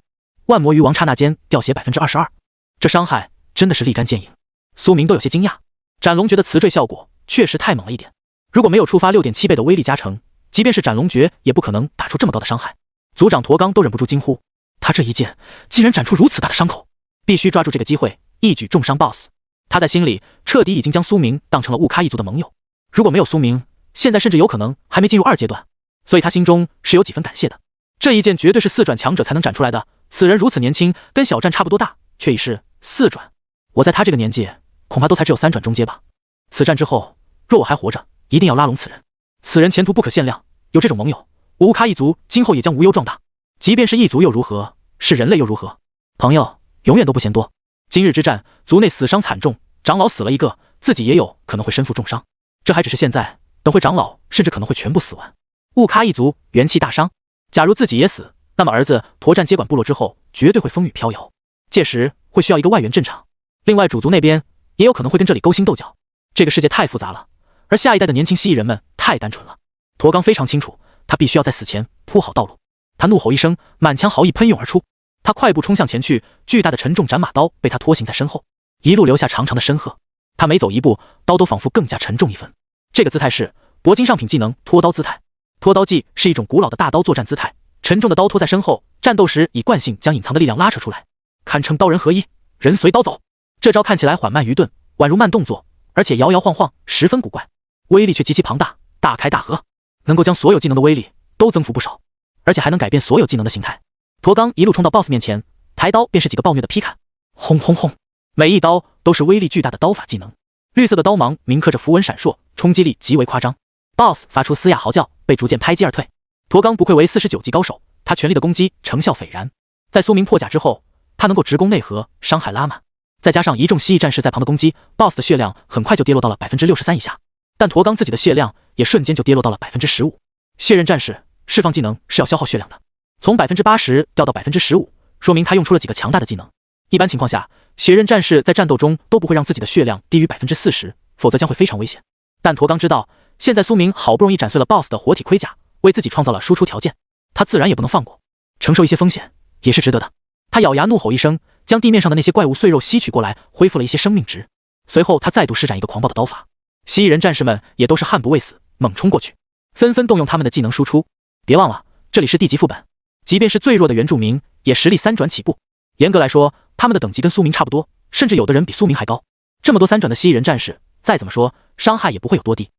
万魔鱼王刹那间掉血22%，这伤害真的是立竿见影。苏明都有些惊讶，斩龙诀的词缀效果确实太猛了一点。如果没有触发6.7倍的威力加成，即便是斩龙诀也不可能打出这么高的伤害。族长驼刚都忍不住惊呼，他这一剑竟然斩出如此大的伤口，必须抓住这个机会，一举重伤 BOSS。他在心里彻底已经将苏明当成了雾咖一族的盟友，如果没有苏明，现在甚至有可能还没进入2阶段，所以他心中是有几分感谢的。这一剑绝对是4转强者才能斩出来的，此人如此年轻，跟小战差不多大，却已是4转。我在他这个年纪，恐怕都才只有3转中阶吧。此战之后，若我还活着，一定要拉拢此人。此人前途不可限量，有这种盟友，我乌咖一族今后也将无忧壮大。即便是异族又如何，是人类又如何？朋友永远都不嫌多。今日之战，族内死伤惨重，长老死了一个，自己也有可能会身负重伤。这还只是现在，等会长老甚至可能会全部死完。雾咖一族元气大伤，假如自己也死，那么儿子驼战接管部落之后，绝对会风雨飘摇。届时会需要一个外援镇场。另外主族那边也有可能会跟这里勾心斗角。这个世界太复杂了，而下一代的年轻蜥蜴人们太单纯了。驼刚非常清楚，他必须要在死前铺好道路。他怒吼一声，满腔豪意喷涌而出。他快步冲向前去，巨大的沉重斩马刀被他拖行在身后，一路留下长长的身鹤。他每走一步，刀都仿佛更加沉重一分。这个姿态是铂金上品技能拖刀姿态。拖刀技是一种古老的大刀作战姿态，沉重的刀拖在身后，战斗时以惯性将隐藏的力量拉扯出来，堪称刀人合一，人随刀走。这招看起来缓慢愚钝，宛如慢动作，而且摇摇晃晃，十分古怪，威力却极其庞大，大开大合，能够将所有技能的威力都增幅不少，而且还能改变所有技能的形态。驼刚一路冲到 BOSS 面前，抬刀便是几个暴虐的劈砍，轰轰轰，每一刀都是威力巨大的刀法技能。绿色的刀芒铭刻着符文闪烁，冲击力极为夸张。BOSS 发出嘶哑嚎叫，被逐渐拍击而退。驼刚不愧为49级高手，他全力的攻击成效斐然。在苏明破甲之后，他能够直攻内核，伤害拉满，再加上一众蜥蜴战士在旁的攻击， BOSS 的血量很快就跌落到了63%以下，但驼刚自己的血量也瞬间就跌落到了15%。血刃战士释放技能是要消耗血量的，从80%掉到15%，说明他用出了几个强大的技能。一般情况下，血刃战士在战斗中都不会让自己的血量低于40%，否则将会非常危险。但驼刚知道，现在苏明好不容易斩碎了 BOSS 的活体盔甲，为自己创造了输出条件，他自然也不能放过，承受一些风险也是值得的。他咬牙怒吼一声，将地面上的那些怪物碎肉吸取过来，恢复了一些生命值。随后他再度施展一个狂暴的刀法，蜥蜴人战士们也都是悍不畏死，猛冲过去，纷纷动用他们的技能输出。别忘了，这里是地级副本，即便是最弱的原住民也实力3转起步。严格来说，他们的等级跟苏明差不多，甚至有的人比苏明还高。这么多3转的蜥蜴人战士，再怎么说伤害也不会有多低，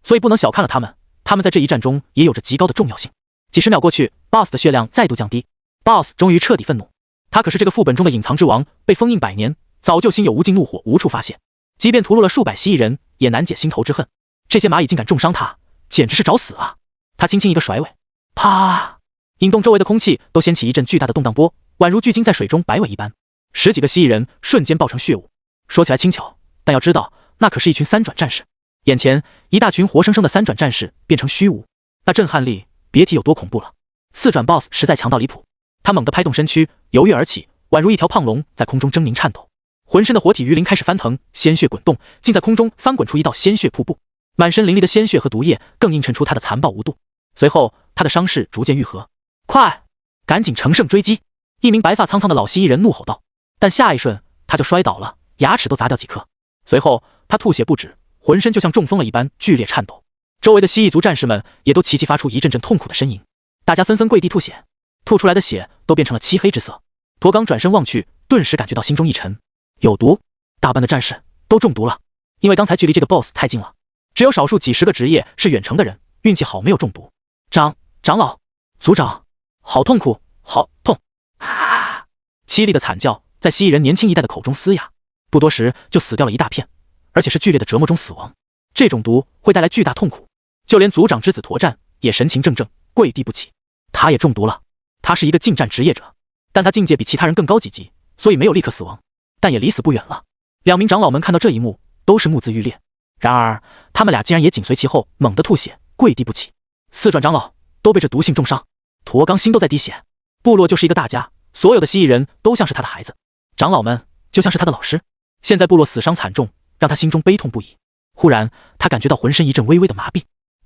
所以不能小看了他们。他们在这一战中也有着极高的重要性。几十秒过去， BOSS 的血量再度降低， BOSS 终于彻底愤怒。他可是这个副本中的隐藏之王，被封印100年，早就心有无尽怒火无处发泄，即便屠戮了数百蜥蜴人，也难解心头之恨。这些蚂蚁竟敢重伤他，简直是找死啊！他轻轻一个甩尾，啪！引动周围的空气都掀起一阵巨大的动荡波，宛如巨鲸在水中摆尾一般。10几个蜥蜴人瞬间爆成血雾，说起来轻巧，但要知道，那可是一群三转战士。眼前一大群活生生的三转战士变成虚无，那震撼力别提有多恐怖了。四转 BOSS 实在强到离谱，他猛地拍动身躯，由跃而起，宛如一条胖龙在空中狰狞颤抖，浑身的活体鱼鳞开始翻腾，鲜血滚动，竟在空中翻滚出一道鲜血瀑布，满身淋漓的鲜血和毒液更映衬出他的残暴无度。随后，他的伤势逐渐愈合。快，赶紧乘胜追击！一名白发苍苍的老蜥蜴人怒吼道。但下一瞬，他就摔倒了，牙齿都砸掉几颗。随后，他吐血不止，浑身就像中风了一般剧烈颤抖。周围的蜥蜴族战士们也都齐齐发出一阵阵痛苦的呻吟，大家纷纷跪地吐血，吐出来的血都变成了漆黑之色。驼刚转身望去，顿时感觉到心中一沉，有毒！大半的战士都中毒了，因为刚才距离这个 BOSS 太近了，只有少数几十个职业是远程的人，运气好没有中毒。长老，族长，好痛苦，好痛！啊！凄厉的惨叫在蜥蜴人年轻一代的口中嘶哑，不多时就死掉了一大片，而且是剧烈的折磨中死亡。这种毒会带来巨大痛苦，就连族长之子驼战也神情怔怔，跪地不起。他也中毒了，他是一个近战职业者，但他境界比其他人更高几级，所以没有立刻死亡，但也离死不远了。两名长老们看到这一幕，都是目眦欲裂，然而他们俩竟然也紧随其后，猛地吐血，跪地不起。四转长老都被这毒性重伤，驼刚心都在滴血。部落就是一个大家，所有的蜥蜴人都像是他的孩子，长老们就像是他的老师。现在部落死伤惨重，让他心中悲痛不已。忽然，他感觉到浑身一阵微微的麻痹，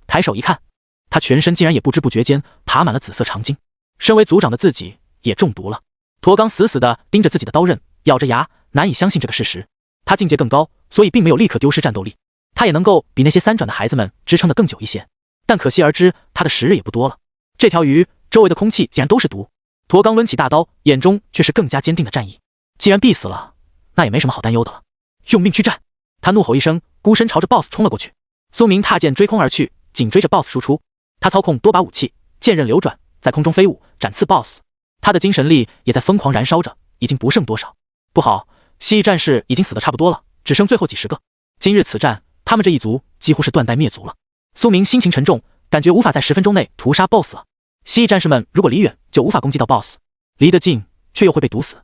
抬手一看，他全身竟然也不知不觉间爬满了紫色长筋。身为族长的自己也中毒了。驼刚死死地盯着自己的刀刃，咬着牙，难以相信这个事实。他境界更高，所以并没有立刻丢失战斗力，他也能够比那些三转的孩子们支撑得更久一些。但可惜而知，他的时日也不多了。这条鱼周围的空气竟然都是毒。驼刚抡起大刀，眼中却是更加坚定的战意。既然必死了，那也没什么好担忧的了，用命去战！他怒吼一声，孤身朝着 BOSS 冲了过去。苏明踏剑追空而去，紧追着 BOSS 输出。他操控多把武器，剑刃流转，在空中飞舞，斩刺 BOSS。他的精神力也在疯狂燃烧着，已经不剩多少。不好，蜥蜴战士已经死得差不多了，只剩最后几十个。今日此战，他们这一族几乎是断代灭族了。苏明心情沉重，感觉无法在10分钟内屠杀 BOSS 了。蜥蜴战士们如果离远，就无法攻击到 BOSS， 离得近却又会被毒死。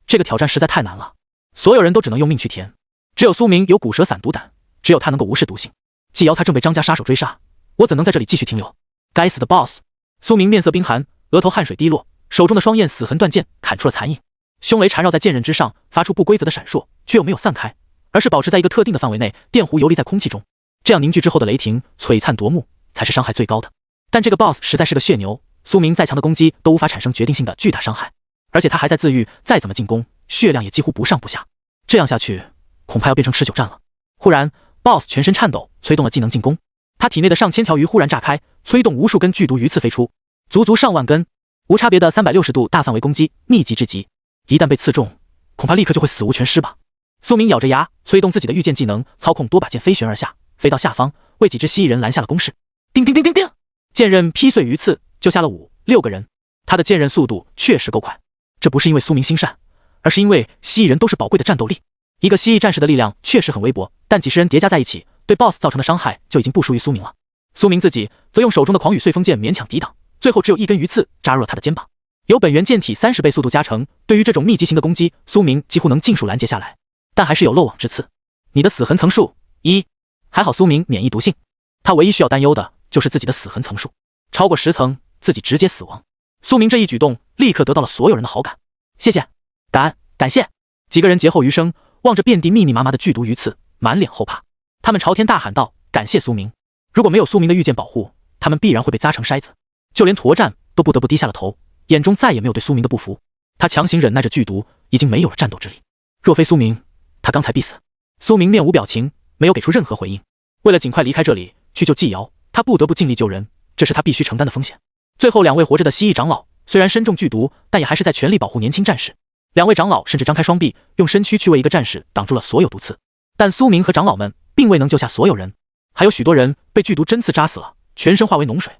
这个挑战实在太难了，所有人都只能用命去填。只有苏明有骨蛇散毒胆，只有他能够无视毒性。季瑶他正被张家杀手追杀，我怎能在这里继续停留？该死的 BOSS！ 苏明面色冰寒，额头汗水滴落，手中的双焰死痕断剑砍出了残影，凶雷缠绕在剑刃之上，发出不规则的闪烁，却又没有散开，而是保持在一个特定的范围内，电弧游离在空气中。这样凝聚之后的雷霆璀璨夺目，才是伤害最高的。但这个 BOSS 实在是个血牛，苏明再强的攻击都无法产生决定性的巨大伤害，而且他还在自愈，再怎么进攻，血量也几乎不上不下。这样下去，恐怕要变成持久战了。忽然 ，BOSS 全身颤抖，催动了技能进攻。他体内的上千条鱼忽然炸开，催动无数根剧毒鱼刺飞出，足上万根，无差别的360度大范围攻击，密集至极。一旦被刺中，恐怕立刻就会死无全尸吧。苏明咬着牙，催动自己的御剑技能，操控多把剑飞旋而下，飞到下方，为几只蜥蜴人拦下了攻势。叮叮叮叮叮，剑刃劈碎鱼刺，救下了5、6个人。他的剑刃速度确实够快，这不是因为苏明心善，而是因为蜥蜴人都是宝贵的战斗力。一个蜥蜴战士的力量确实很微薄，但几十人叠加在一起，对 BOSS 造成的伤害就已经不输于苏明了。苏明自己则用手中的狂羽碎风剑勉强抵挡，最后只有一根鱼刺扎入了他的肩膀。有本源剑体30倍速度加成，对于这种密集型的攻击，苏明几乎能尽数拦截下来，但还是有漏网之刺。你的死痕层数1，还好苏明免疫毒性，他唯一需要担忧的就是自己的死痕层数，超过10层，自己直接死亡。苏明这一举动立刻得到了所有人的好感，谢谢，感谢。几个人劫后余生，望着遍地密密麻麻的剧毒鱼刺，满脸后怕。他们朝天大喊道：“感谢苏明！如果没有苏明的御剑保护，他们必然会被砸成筛子。”就连驼战都不得不低下了头，眼中再也没有对苏明的不服。他强行忍耐着剧毒，已经没有了战斗之力。若非苏明，他刚才必死。苏明面无表情，没有给出任何回应。为了尽快离开这里，去救季瑶，他不得不尽力救人，这是他必须承担的风险。最后2位活着的蜥蜴长老，虽然身中剧毒，但也还是在全力保护年轻战士。2位长老甚至张开双臂，用身躯去为一个战士挡住了所有毒刺。但苏明和长老们并未能救下所有人，还有许多人被剧毒针刺扎死了，全身化为脓水。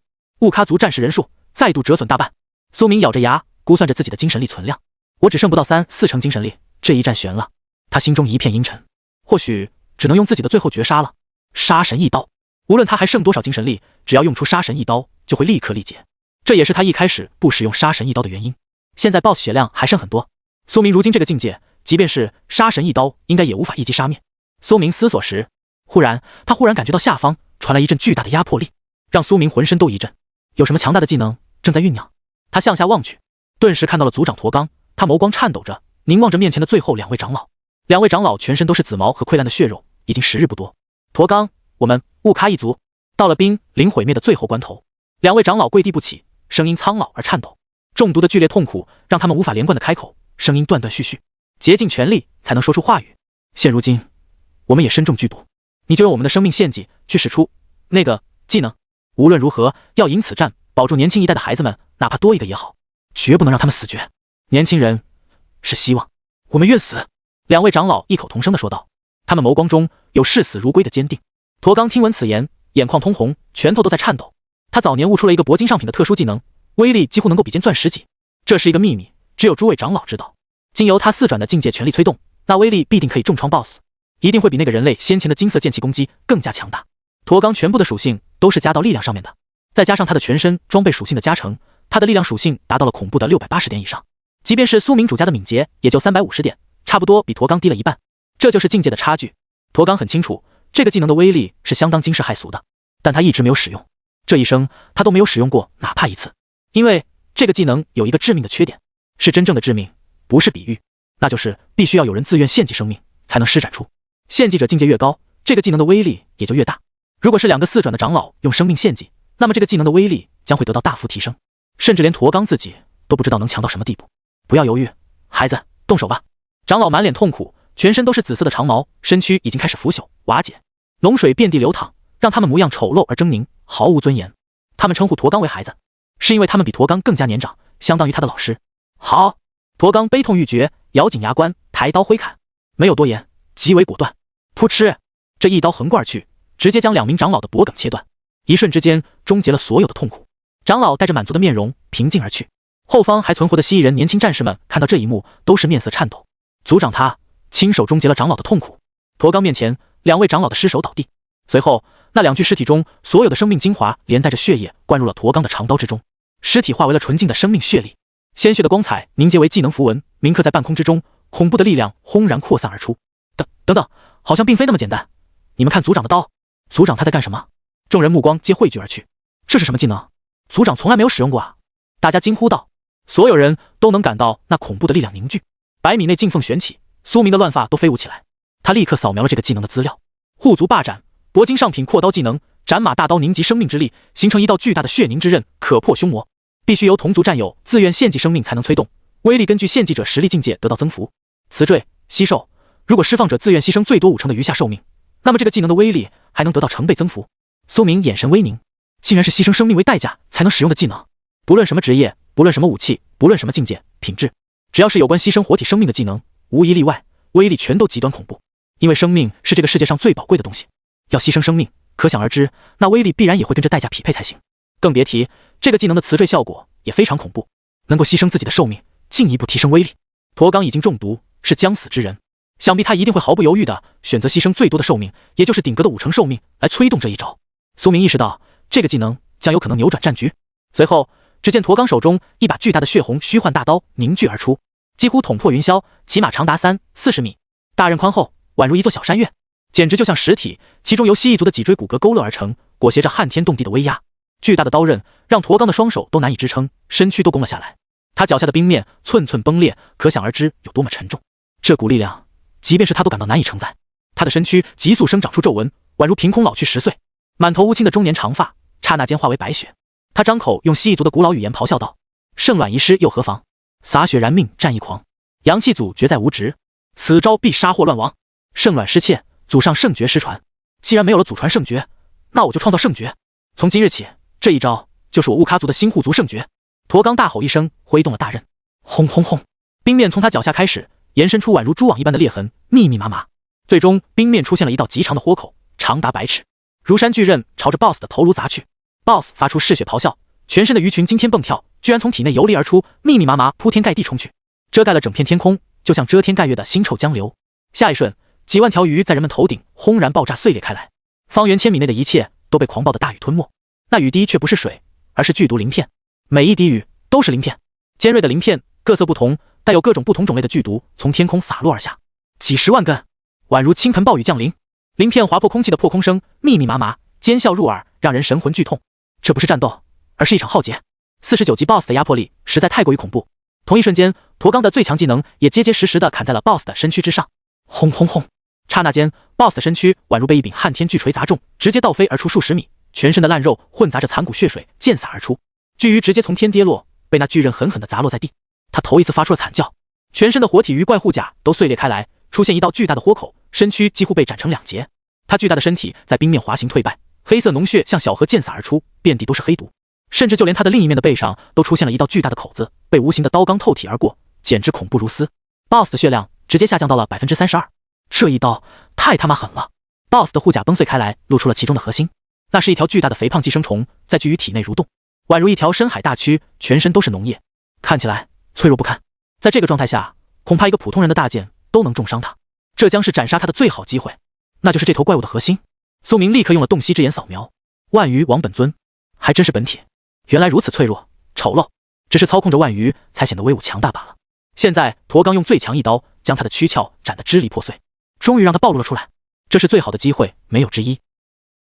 雾咖族战士人数再度折损大半。苏明咬着牙，估算着自己的精神力存量，我只剩不到3、4成精神力，这一战悬了。他心中一片阴沉，或许只能用自己的最后绝杀了，杀神一刀。无论他还剩多少精神力，只要用出杀神一刀，就会立刻力竭。这也是他一开始不使用杀神一刀的原因。现在 BOSS 血量还剩很多，苏明如今这个境界，即便是杀神一刀，应该也无法一击杀灭。苏明思索时，他忽然感觉到下方传来一阵巨大的压迫力，让苏明浑身都一震。有什么强大的技能正在酝酿？他向下望去，顿时看到了族长驼刚，他眸光颤抖着，凝望着面前的最后2位长老。2位长老全身都是紫毛和溃烂的血肉，已经时日不多。驼刚，我们雾咖一族到了濒临毁灭的最后关头。2位长老跪地不起，声音苍老而颤抖。中毒的剧烈痛苦让他们无法连贯的开口，声音断断续续，竭尽全力才能说出话语。现如今，我们也身中剧毒，你就用我们的生命献祭去使出那个技能。无论如何，要赢此战，保住年轻一代的孩子们，哪怕多一个也好，绝不能让他们死绝。年轻人是希望，我们愿死。2位长老异口同声地说道，他们眸光中有视死如归的坚定。驼刚听闻此言，眼眶通红，拳头都在颤抖。他早年悟出了一个铂金上品的特殊技能，威力几乎能够比肩钻石级，这是一个秘密，只有诸位长老知道。经由他4转的境界全力催动，那威力必定可以重创 BOSS， 一定会比那个人类先前的金色剑气攻击更加强大。驼刚全部的属性都是加到力量上面的，再加上他的全身装备属性的加成，他的力量属性达到了恐怖的680点以上。即便是苏明主家的敏捷也就350点，差不多比驼刚低了一半。这就是境界的差距。驼刚很清楚，这个技能的威力是相当惊世骇俗的，但他一直没有使用，这一生他都没有使用过哪怕一次。因为这个技能有一个致命的缺点，是真正的致命，不是比喻，那就是必须要有人自愿献祭生命才能施展出。献祭者境界越高，这个技能的威力也就越大。如果是2个4转的长老用生命献祭，那么这个技能的威力将会得到大幅提升，甚至连驼刚自己都不知道能强到什么地步。不要犹豫，孩子，动手吧。长老满脸痛苦，全身都是紫色的长毛，身躯已经开始腐朽瓦解，脓水遍地流淌，让他们模样丑陋而狰狞，毫无尊严。他们称呼驼刚为孩子，是因为他们比驼刚更加年长，相当于他的老师。好，驼刚悲痛欲绝，咬紧牙关，抬刀挥砍，没有多言，极为果断。噗嗤，这一刀横过而去，直接将2名长老的脖颈切断，一瞬之间终结了所有的痛苦。长老带着满足的面容平静而去。后方还存活的蜥蜴人年轻战士们看到这一幕，都是面色颤抖。族长他亲手终结了长老的痛苦。驼刚面前，2位长老的尸首倒地，随后那2具尸体中所有的生命精华连带着血液灌入了驼刚的长刀之中，尸体化为了纯净的生命血力，鲜血的光彩凝结为技能符文，铭刻在半空之中，恐怖的力量轰然扩散而出。等等，好像并非那么简单。你们看族长的刀，族长他在干什么？众人目光皆汇聚而去。这是什么技能？族长从来没有使用过啊！大家惊呼道。所有人都能感到那恐怖的力量凝聚，100米内劲风旋起，苏明的乱发都飞舞起来。他立刻扫描了这个技能的资料，护足霸斩，铂金上品扩刀技能，斩马大刀凝集生命之力，形成一道巨大的血凝之刃，可破胸魔。必须由同族战友自愿献祭生命才能催动，威力根据献祭者实力境界得到增幅。雌坠吸兽，如果释放者自愿牺牲最多5成的余下寿命，那么这个技能的威力还能得到成倍增幅。苏明眼神微凝，竟然是牺牲生命为代价才能使用的技能。不论什么职业，不论什么武器，不论什么境界品质，只要是有关牺牲活体生命的技能，无一例外，威力全都极端恐怖。因为生命是这个世界上最宝贵的东西，要牺牲生命，可想而知，那威力必然也会跟着代价匹配才行。更别提这个技能的雌坠效果也非常恐怖，能够牺牲自己的寿命，进一步提升威力。驼刚已经中毒，是将死之人，想必他一定会毫不犹豫地选择牺牲最多的寿命，也就是顶格的5成寿命来催动这一招。苏明意识到这个技能将有可能扭转战局，随后只见驼刚手中一把巨大的血红虚幻大刀凝聚而出，几乎捅破云霄，起码长达30-40米，大刃宽厚，宛如一座小山岳，简直就像实体，其中由蜥蜴族的脊椎骨骼勾勒而成，裹挟着撼天动地的威压。巨大的刀刃让驼刚的双手都难以支撑，身躯都弓了下来。他脚下的冰面寸寸崩裂，可想而知有多么沉重。这股力量，即便是他都感到难以承载。他的身躯急速生长出皱纹，宛如凭空老去10岁，满头乌青的中年长发刹那间化为白雪。他张口用蜥蜴族的古老语言咆哮道：“圣卵遗失又何妨？洒血燃命战一狂，阳气祖绝在无职，此招必杀祸乱亡。圣卵失窃，祖上圣诀失传。既然没有了祖传圣诀，那我就创造圣诀。从今日起，这一招就是我雾咖族的新护族圣诀。”驼刚大吼一声，挥动了大刃，轰轰轰！冰面从他脚下开始延伸出宛如蛛网一般的裂痕，密密麻麻。最终，冰面出现了一道极长的豁口，长达100尺，如山巨刃朝着 BOSS 的头颅砸去。BOSS 发出嗜血咆哮，全身的鱼群惊天蹦跳，居然从体内游离而出，密密麻麻铺天盖地冲去，遮盖了整片天空，就像遮天盖月的腥臭江流。下一瞬，几万条鱼在人们头顶轰然爆炸碎裂开来，方圆1000米内的一切都被狂暴的大雨吞没。那雨滴却不是水，而是剧毒鳞片，每一滴雨都是鳞片，尖锐的鳞片各色不同，带有各种不同种类的剧毒从天空洒落而下，几十万根，宛如倾盆暴雨降临。鳞片划破空气的破空声密密麻麻，尖啸入耳，让人神魂剧痛。这不是战斗，而是一场浩劫。49级 BOSS 的压迫力实在太过于恐怖。同一瞬间，驼钢的最强技能也结结实实地砍在了 BOSS 的身躯之上。轰轰轰！刹那间 ，BOSS 的身躯宛如被一柄撼天巨锤砸中，直接倒飞而出数十米，全身的烂肉混杂着残骨血水溅洒而出。巨鱼直接从天跌落，被那巨刃狠狠地砸落在地。他头一次发出了惨叫，全身的活体鱼怪护甲都碎裂开来，出现一道巨大的豁口，身躯几乎被斩成两截。他巨大的身体在冰面滑行退败，黑色脓血像小河溅洒而出，遍地都是黑毒，甚至就连他的另一面的背上都出现了一道巨大的口子，被无形的刀钢透体而过，简直恐怖如斯。BOSS 的血量直接下降到了 32%， 这一刀太他妈狠了。BOSS 的护甲崩碎开来，露出了其中的核心，那是一条巨大的肥胖寄生虫，在巨鱼体内蠕动，宛如一条深海大蛆，全身都是脓液，看起来脆弱不堪。在这个状态下，恐怕一个普通人的大剑都能重伤他，这将是斩杀他的最好机会。那就是这头怪物的核心。苏明立刻用了洞悉之眼扫描，万鱼王本尊，还真是本体。原来如此脆弱丑陋，只是操控着万鱼才显得威武强大罢了。现在驼钢用最强一刀将他的躯壳斩得支离破碎，终于让他暴露了出来，这是最好的机会，没有之一。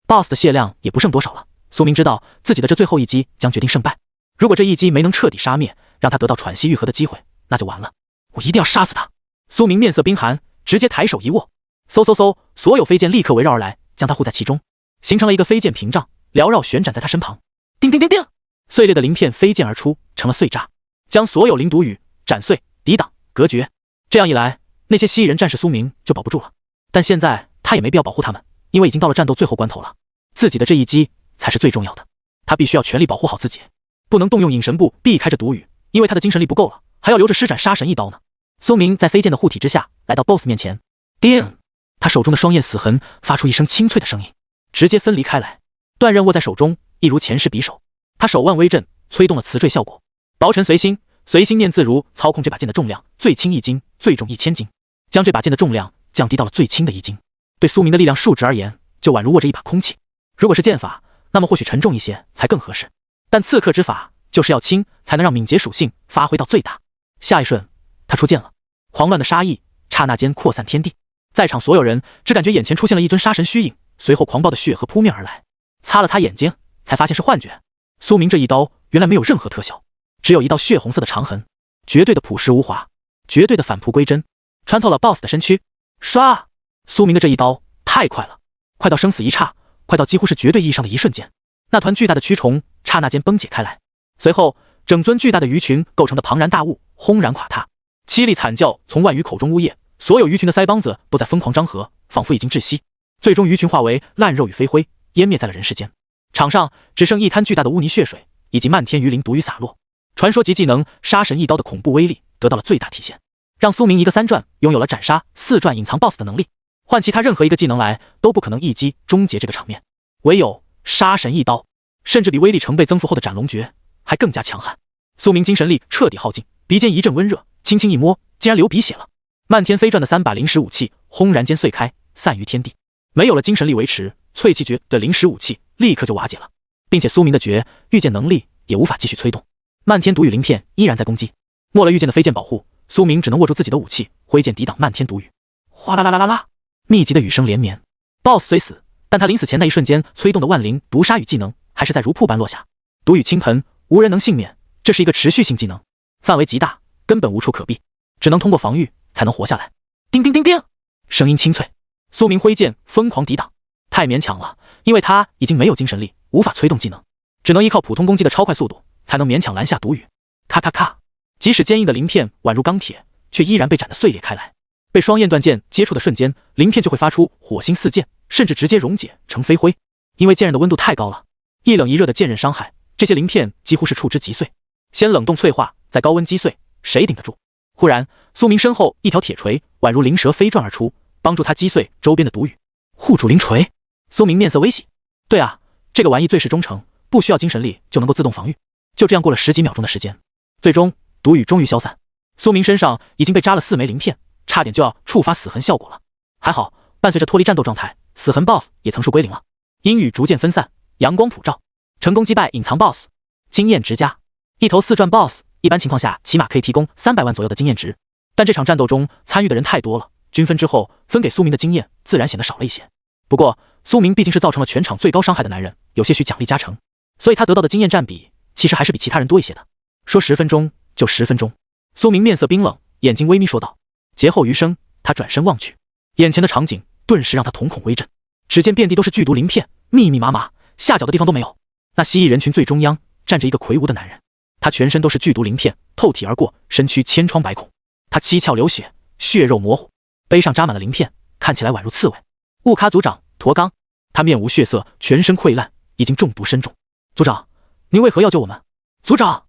BOSS 的血量也不剩多少了，苏明知道自己的这最后一击将决定胜败。如果这一击没能彻底杀灭，让他得到喘息愈合的机会，那就完了。我一定要杀死他！苏明面色冰寒，直接抬手一握，嗖嗖嗖，所有飞剑立刻围绕而来，将他护在其中，形成了一个飞剑屏障，缭绕旋转在他身旁。叮叮叮叮，碎裂的鳞片飞溅而出，成了碎渣，将所有灵毒雨斩碎、抵挡、隔绝。这样一来，那些蜥蜴人战士苏明就保不住了。但现在他也没必要保护他们，因为已经到了战斗最后关头了，自己的这一击才是最重要的。他必须要全力保护好自己，不能动用隐神步避开这毒雨，因为他的精神力不够了，还要留着施展杀神一刀呢。苏明在飞剑的护体之下，来到 BOSS 面前，叮！他手中的双焰死痕发出一声清脆的声音，直接分离开来。断刃握在手中，一如前世匕首。他手腕微震，催动了磁坠效果。薄尘随心，随心念自如，操控这把剑的重量，最轻1斤，最重1000斤，将这把剑的重量降低到了最轻的1斤。对苏明的力量数值而言，就宛如握着一把空气。如果是剑法，那么或许沉重一些才更合适。但刺客之法就是要轻，才能让敏捷属性发挥到最大。下一瞬，他出剑了，狂乱的杀意刹那间扩散天地。在场所有人只感觉眼前出现了一尊杀神虚影，随后狂暴的血河扑面而来。擦了擦眼睛，才发现是幻觉。苏明这一刀原来没有任何特效，只有一道血红色的长痕，绝对的朴实无华，绝对的返璞归真，穿透了 BOSS 的身躯。唰！苏明的这一刀太快了，快到生死一刹，快到几乎是绝对意义上的一瞬间。那团巨大的蛆虫刹那间崩解开来，随后整尊巨大的鱼群构成的庞然大物轰然垮塌。凄厉惨叫从万鱼口中呜咽，所有鱼群的腮帮子不再疯狂张合，仿佛已经窒息。最终鱼群化为烂肉与飞灰，湮灭在了人世间。场上只剩一滩巨大的污泥血水，以及漫天鱼鳞毒雨洒落。传说级技能杀神一刀的恐怖威力得到了最大体现，让苏明一个3转拥有了斩杀4转隐藏 BOSS 的能力，换其他任何一个技能来都不可能一击终结这个场面。唯有杀神一刀，甚至比威力成倍增幅后的斩龙诀还更加强悍。苏明精神力彻底耗尽，鼻尖一阵温热，轻轻一摸，竟然流鼻血了。漫天飞转的3把灵石武器轰然间碎开，散于天地。没有了精神力维持，淬气诀的灵石武器立刻就瓦解了，并且苏明的绝御剑能力也无法继续催动。漫天毒雨鳞片依然在攻击，没了御剑的飞剑保护，苏明只能握住自己的武器，挥剑抵挡漫天毒雨。哗啦啦啦啦啦，密集的雨声连绵。BOSS 虽死，但他临死前那一瞬间催动的万灵毒杀雨技能还是在如瀑般落下，毒雨倾盆，无人能幸免。这是一个持续性技能，范围极大，根本无处可避，只能通过防御才能活下来。叮叮叮叮，声音清脆。苏明挥剑疯狂抵挡，太勉强了，因为他已经没有精神力，无法催动技能，只能依靠普通攻击的超快速度，才能勉强拦下毒雨。咔咔咔，即使坚硬的鳞片宛如钢铁，却依然被斩得碎裂开来。被双焰断剑接触的瞬间，鳞片就会发出火星四溅，甚至直接溶解成飞灰。因为剑刃的温度太高了，一冷一热的剑刃伤害，这些鳞片几乎是触之即碎。先冷冻淬化，再高温击碎，谁顶得住？忽然，苏明身后一条铁锤宛如灵蛇飞转而出，帮助他击碎周边的毒雨。护主灵锤，苏明面色微喜。对啊，这个玩意最是忠诚，不需要精神力就能够自动防御。就这样过了10几秒钟的时间，最终毒雨终于消散。苏明身上已经被扎了4枚鳞片，差点就要触发死痕效果了。还好，伴随着脱离战斗状态，死痕 buff 也层数归零了。阴雨逐渐分散，阳光普照，成功击败隐藏 boss， 经验值加。一头4转 boss 一般情况下起码可以提供300万左右的经验值。但这场战斗中参与的人太多了，均分之后分给苏明的经验自然显得少了一些。不过苏明毕竟是造成了全场最高伤害的男人，有些许奖励加成，所以他得到的经验占比其实还是比其他人多一些的。说10分钟就10分钟。苏明面色冰冷，眼睛微眯说道。劫后余生，他转身望去，眼前的场景顿时让他瞳孔微震。只见遍地都是剧毒鳞片，密密麻麻，下脚的地方都没有。那蜥蜴人群最中央站着一个魁梧的男人，他全身都是剧毒鳞片，透体而过，身躯千疮百孔。他七窍流血，血肉模糊，背上扎满了鳞片，看起来宛如刺猬。雾咖族长驼刚，他面无血色，全身溃烂，已经中毒深重。族长，您为何要救我们？族长，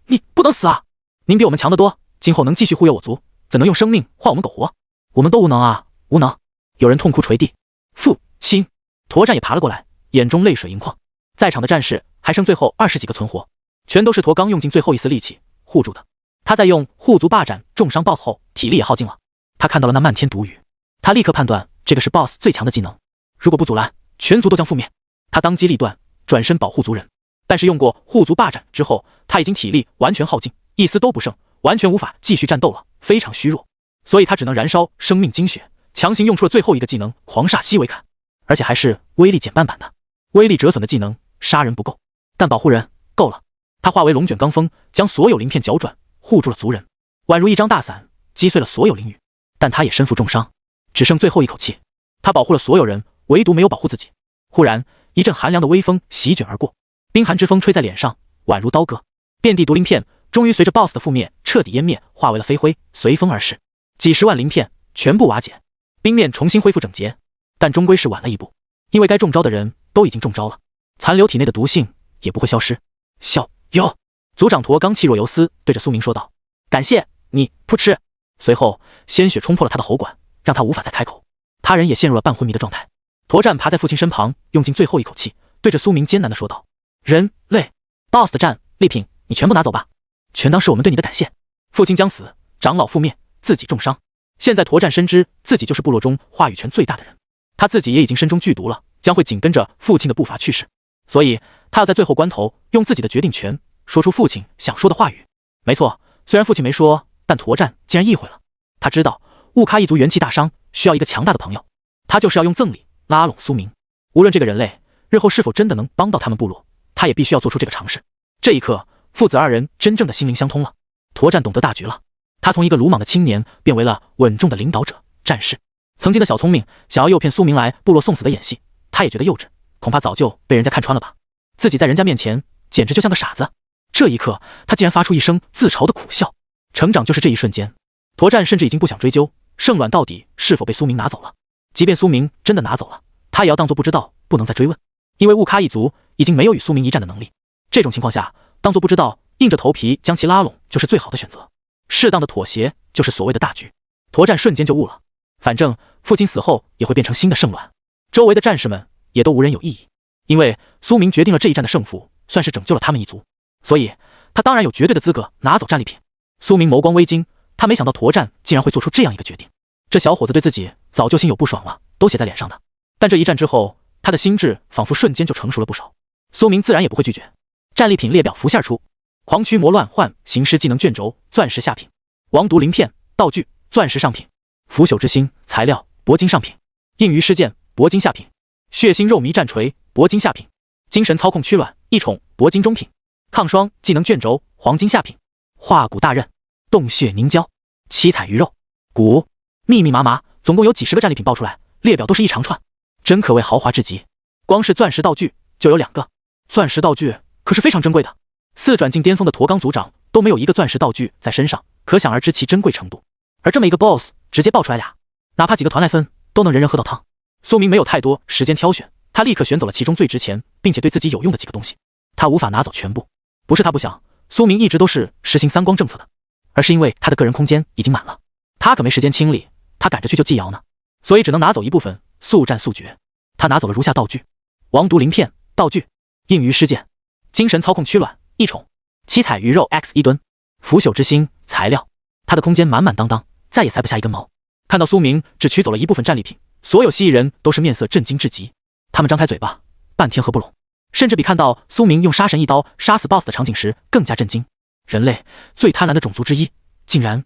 你不能死啊！您比我们强得多，今后能继续护佑我族，怎能用生命换我们苟活？我们都无能啊，无能！有人痛哭垂地。父亲，驼战也爬了过来，眼中泪水盈眶。在场的战士还剩最后20几个存活，全都是驼刚用尽最后一丝力气护住的。他在用护族霸斩重伤 BOSS 后，体力也耗尽了。他看到了那漫天毒雨，他立刻判断这个是 BOSS 最强的技能，如果不阻拦，全族都将覆灭。他当机立断，转身保护族人。但是用过护族霸斩之后，他已经体力完全耗尽，一丝都不剩，完全无法继续战斗了，非常虚弱。所以他只能燃烧生命精血，强行用出了最后一个技能狂煞西维砍，而且还是威力减半版的。威力折损的技能杀人不够，但保护人够了。他化为龙卷罡风，将所有鳞片绞转，护住了族人，宛如一张大伞，击碎了所有囹圄。但他也身负重伤，只剩最后一口气。他保护了所有人，唯独没有保护自己。忽然一阵寒凉的微风席卷而过，冰寒之风吹在脸上，宛如刀割。遍地毒鳞片终于随着 BOSS 的覆灭彻底湮灭，化为了飞灰，随风而逝。几十万鳞片全部瓦解，冰面重新恢复整洁，但终归是晚了一步，因为该中招的人都已经中招了，残留体内的毒性也不会消失。小友，族长驼刚气若游丝，对着苏明说道：“感谢你。”噗嗤，随后鲜血冲破了他的喉管，让他无法再开口。他人也陷入了半昏迷的状态。驼战爬在父亲身旁，用尽最后一口气，对着苏明艰难地说道：“人类 BOSS 的战利品，你全部拿走吧，全当是我们对你的感谢。父亲将死，长老覆灭，自己重伤。现在驼战深知自己就是部落中话语权最大的人，他自己也已经身中剧毒了，将会紧跟着父亲的步伐去世，所以他要在最后关头用自己的决定权说出父亲想说的话语。没错，虽然父亲没说，但驼战竟然意会了。他知道雾咖一族元气大伤，需要一个强大的朋友，他就是要用赠礼拉拢苏明。无论这个人类日后是否真的能帮到他们部落，他也必须要做出这个尝试。这一刻，父子二人真正的心灵相通了。驼战懂得大局了，他从一个鲁莽的青年变为了稳重的领导者、战士。曾经的小聪明想要诱骗苏明来部落送死的演戏，他也觉得幼稚，恐怕早就被人家看穿了吧。自己在人家面前简直就像个傻子。这一刻，他竟然发出一声自嘲的苦笑。成长就是这一瞬间。驼战甚至已经不想追究圣卵到底是否被苏明拿走了。即便苏明真的拿走了，他也要当作不知道，不能再追问，因为雾咖一族已经没有与苏明一战的能力。这种情况下，当作不知道，硬着头皮将其拉拢就是最好的选择。适当的妥协就是所谓的大局。驼战瞬间就悟了，反正父亲死后也会变成新的圣卵，周围的战士们也都无人有异议，因为苏明决定了这一战的胜负，算是拯救了他们一族，所以他当然有绝对的资格拿走战利品。苏明眸光微惊，他没想到驼战竟然会做出这样一个决定。这小伙子对自己早就心有不爽了，都写在脸上的。但这一战之后，他的心智仿佛瞬间就成熟了不少。苏明自然也不会拒绝。战利品列表浮现而出：狂驱魔乱幻行尸技能卷轴，钻石下品；王毒鳞片道具，钻石上品；腐朽之心材料，铂金上品；硬鱼尸剑，铂金下品；血腥肉糜战锤，铂金下品；精神操控驱卵异宠，铂金中品；抗霜技能卷轴，黄金下品；化骨大刃，洞穴凝胶，七彩鱼肉，骨，密密麻麻，总共有几十个战利品爆出来，列表都是一长串，真可谓豪华至极。光是钻石道具就有2个，钻石道具可是非常珍贵的。4转境巅峰的驼刚族长都没有一个钻石道具在身上，可想而知其珍贵程度。而这么一个 BOSS 直接爆出来俩，哪怕几个团来分，都能人人喝到汤。苏明没有太多时间挑选，他立刻选走了其中最值钱并且对自己有用的几个东西。他无法拿走全部，不是他不想，苏明一直都是实行3光政策的，而是因为他的个人空间已经满了，他可没时间清理，他赶着去救季瑶呢，所以只能拿走一部分，速战速决。他拿走了如下道具：王毒鳞片道具，硬鱼尸剑，精神操控驱卵异宠，七彩鱼肉 X1吨，腐朽之心材料。他的空间满满当当，再也塞不下一根毛。看到苏明只取走了一部分战利品，所有蜥蜴人都是面色震惊至极，他们张开嘴巴，半天合不拢，甚至比看到苏明用杀神一刀杀死 BOSS 的场景时更加震惊。人类最贪婪的种族之一，竟然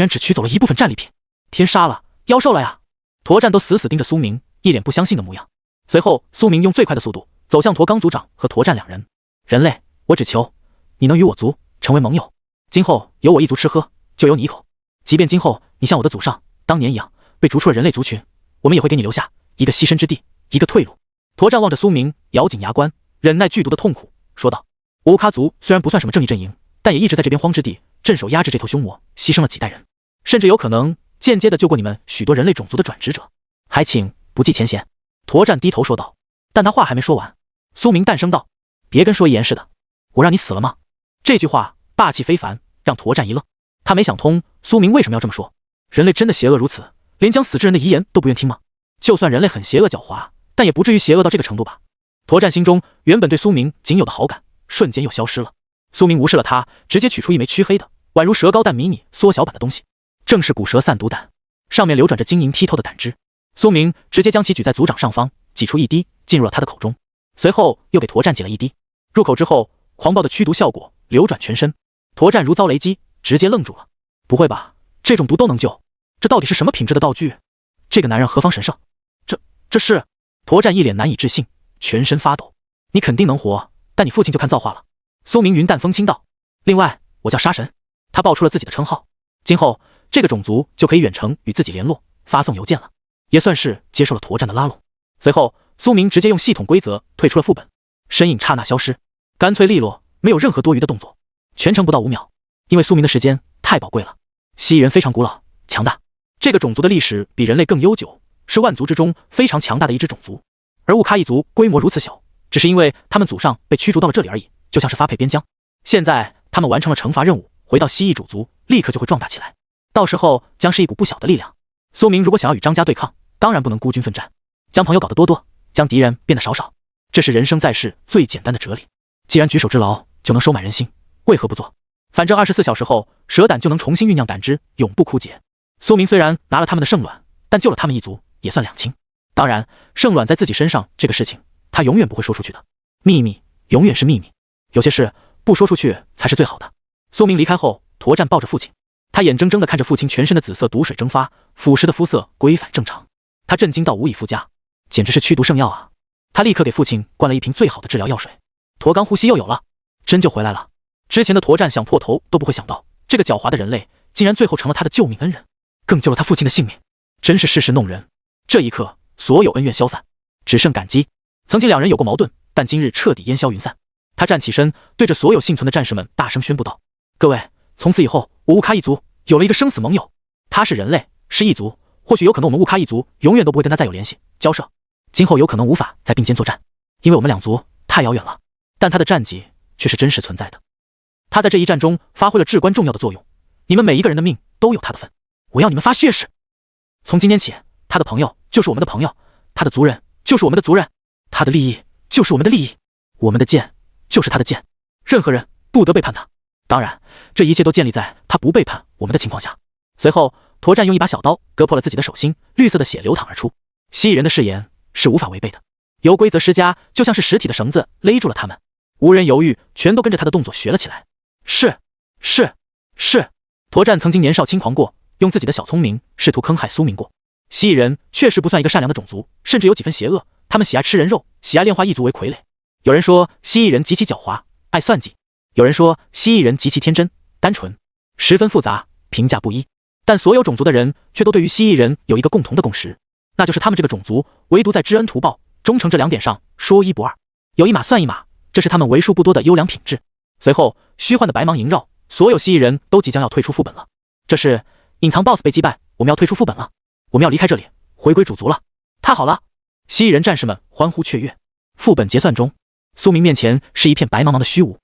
只取走了一部分战利品，天杀了，妖兽了呀！驼战都死死盯着苏明，一脸不相信的模样。随后，苏明用最快的速度走向驼刚族长和驼战两人。人类，我只求你能与我族成为盟友，今后有我一族吃喝，就有你一口。即便今后你像我的祖上当年一样被逐出了人类族群，我们也会给你留下一个栖身之地，一个退路。驼战望着苏明，咬紧牙关，忍耐剧毒的痛苦，说道：乌喀族虽然不算什么正义阵营，但也一直在这边荒之地镇守压制这头凶魔，牺牲了几代人，甚至有可能间接的救过你们许多人类种族的转职者，还请不计前嫌。驼战低头说道。但他话还没说完，苏明淡声道：别跟说一言似的，我让你死了吗？这句话霸气非凡，让驼战一愣。他没想通苏明为什么要这么说。人类真的邪恶如此，连将死之人的遗言都不愿听吗？就算人类很邪恶狡猾，但也不至于邪恶到这个程度吧。驼战心中原本对苏明仅有的好感瞬间又消失了。苏明无视了他，直接取出一枚黢黑的宛如蛇膏蛋迷你缩小版的东西，正是古蛇散毒胆，上面流转着晶莹剔透的胆汁。苏明直接将其举在族长上方，挤出一滴进入了他的口中，随后又给驼战挤了一滴。入口之后，狂暴的驱毒效果流转全身，驼战如遭雷击，直接愣住了。不会吧，这种毒都能救？这到底是什么品质的道具？这个男人何方神圣？这是……驼战一脸难以置信，全身发抖。你肯定能活，但你父亲就看造化了。苏明云淡风轻道。另外，我叫杀神。他报出了自己的称号，今后这个种族就可以远程与自己联络，发送邮件了，也算是接受了驼战的拉拢。随后，苏明直接用系统规则退出了副本，身影刹那消失，干脆利落，没有任何多余的动作，全程不到5秒。因为苏明的时间太宝贵了。蜥蜴人非常古老强大，这个种族的历史比人类更悠久，是万族之中非常强大的一支种族。而乌喀一族规模如此小，只是因为他们祖上被驱逐到了这里而已，就像是发配边疆。现在他们完成了惩罚任务，回到蜥蜴主族，立刻就会壮大起来，到时候将是一股不小的力量。苏明如果想要与张家对抗，当然不能孤军奋战，将朋友搞得多多，将敌人变得少少，这是人生在世最简单的哲理。既然举手之劳就能收买人心，为何不做？反正24小时后，蛇胆就能重新酝酿胆汁，永不枯竭。苏明虽然拿了他们的圣卵，但救了他们一族，也算两清。当然，圣卵在自己身上这个事情，他永远不会说出去的。秘密永远是秘密，有些事不说出去才是最好的。苏明离开后，驼战抱着父亲，他眼睁睁地看着父亲全身的紫色毒水蒸发，腐蚀的肤色归返正常。他震惊到无以复加，简直是驱毒圣药啊！他立刻给父亲灌了一瓶最好的治疗药水。驼刚呼吸又有了，真就回来了。之前的驼战想破头都不会想到，这个狡猾的人类竟然最后成了他的救命恩人，更救了他父亲的性命，真是世事弄人。这一刻，所有恩怨消散，只剩感激。曾经两人有过矛盾，但今日彻底烟消云散。他站起身，对着所有幸存的战士们大声宣布道：各位，从此以后，我乌喀一族有了一个生死盟友。他是人类，是异族，或许有可能我们乌喀一族永远都不会跟他再有联系交涉，今后有可能无法再并肩作战，因为我们两族太遥远了。但他的战绩却是真实存在的，他在这一战中发挥了至关重要的作用，你们每一个人的命都有他的份。我要你们发血誓，从今天起，他的朋友就是我们的朋友，他的族人就是我们的族人，他的利益就是我们的利益，我们的剑就是他的剑，任何人不得背叛他。当然，这一切都建立在他不背叛我们的情况下。随后，驼战用一把小刀割破了自己的手心，绿色的血流淌而出。蜥蜴人的誓言是无法违背的，由规则施加，就像是实体的绳子勒住了他们，无人犹豫，全都跟着他的动作学了起来。是。驼战曾经年少轻狂过，用自己的小聪明试图坑害苏明过。蜥蜴人确实不算一个善良的种族，甚至有几分邪恶，他们喜爱吃人肉，喜爱炼化异族为傀儡。有人说蜥蜴人极其狡猾，爱算计；有人说蜥蜴人极其天真单纯，十分复杂，评价不一。但所有种族的人却都对于蜥蜴人有一个共同的共识，那就是他们这个种族唯独在知恩图报、忠诚这2点上说一不二，有一码算一码，这是他们为数不多的优良品质。随后，虚幻的白芒萦绕，所有蜥蜴人都即将要退出副本了。这是隐藏 BOSS 被击败，我们要退出副本了，我们要离开这里，回归主族了。太好了！蜥蜴人战士们欢呼雀跃。副本结算中，苏明面前是一片白茫茫的虚无，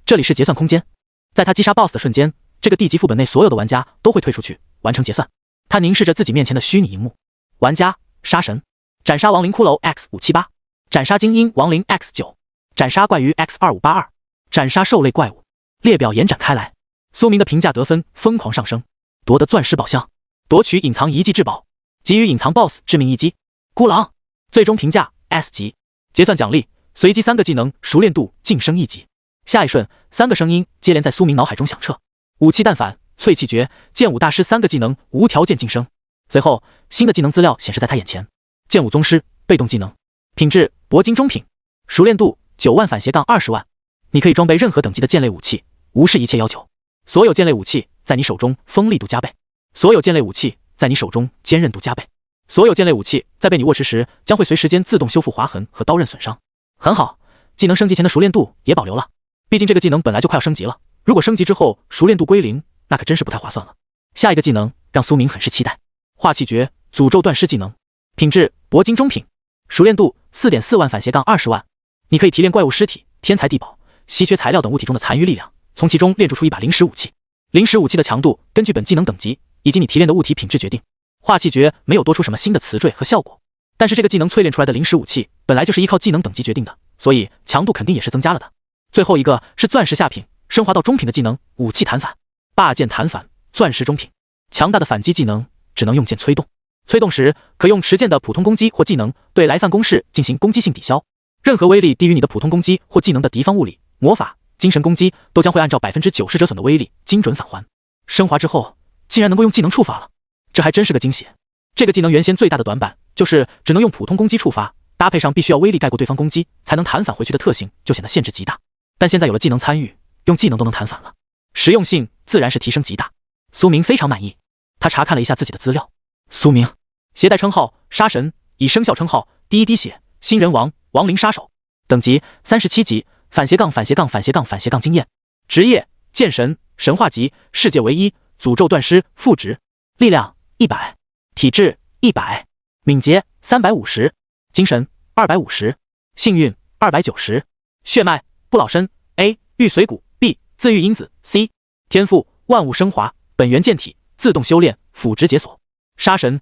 这里是结算空间。在他击杀 BOSS 的瞬间，这个地级副本内所有的玩家都会退出去，完成结算。他凝视着自己面前的虚拟荧幕，玩家杀神，斩杀亡灵骷髅 X578，斩杀精英亡灵 X9，斩杀怪鱼 X2582，斩杀兽类怪物。列表延展开来，苏明的评价得分疯狂上升，夺得钻石宝箱，夺取隐藏遗迹至宝，给予隐藏 BOSS 致命一击，孤狼。最终评价 S 级，结算奖励随机3个技能熟练度晋升1级，下一瞬，3个声音接连在苏明脑海中响彻：武器弹反、淬气诀、剑舞大师3个技能无条件晋升。随后，新的技能资料显示在他眼前：剑舞宗师被动技能，品质铂金中品，熟练度9万反斜杠20万。你可以装备任何等级的剑类武器，无视一切要求。所有剑类武器在你手中锋利度加倍，所有剑类武器在你手中坚韧度加倍，所有剑类武器在被你握持时将会随时间自动修复划痕和刀刃损伤。很好，技能升级前的熟练度也保留了，毕竟这个技能本来就快要升级了，如果升级之后熟练度归零，那可真是不太划算了。下一个技能让苏明很是期待，化气诀诅咒断尸技能，品质铂金中品，熟练度 4.4 万反斜杠20万。你可以提炼怪物尸体、天材地宝、稀缺材料等物体中的残余力量，从其中炼铸出一把灵石武器。灵石武器的强度根据本技能等级以及你提炼的物体品质决定。化气诀没有多出什么新的词缀和效果，但是这个技能淬炼出来的灵石武器本来就是依靠技能等级决定的，所以强度肯定也是增加了的。最后一个是钻石下品升华到中品的技能武器弹反，霸剑弹反，钻石中品，强大的反击技能，只能用剑催动，催动时可用持剑的普通攻击或技能对来犯攻势进行攻击性抵消，任何威力低于你的普通攻击或技能的敌方物理、魔法、精神攻击都将会按照 90% 折损的威力精准返还。升华之后竟然能够用技能触发了，这还真是个惊喜。这个技能原先最大的短板就是只能用普通攻击触发，搭配上必须要威力盖过对方攻击才能弹返回去的特性，就显得限制极大。但现在有了技能参与，用技能都能弹反了，实用性自然是提升极大。苏明非常满意，他查看了一下自己的资料。苏明携带称号杀神，已生效称号第一滴血新人王亡灵杀手，等级37级，反斜杠经验，职业剑神，神话级，世界唯一，诅咒断尸副职，力量100，体质100，敏捷350，精神250，幸运290，血脉不老身 A， 玉髓骨 B， 自愈因子 C， 天赋万物升华，本源剑体，自动修炼，辅职解锁。杀神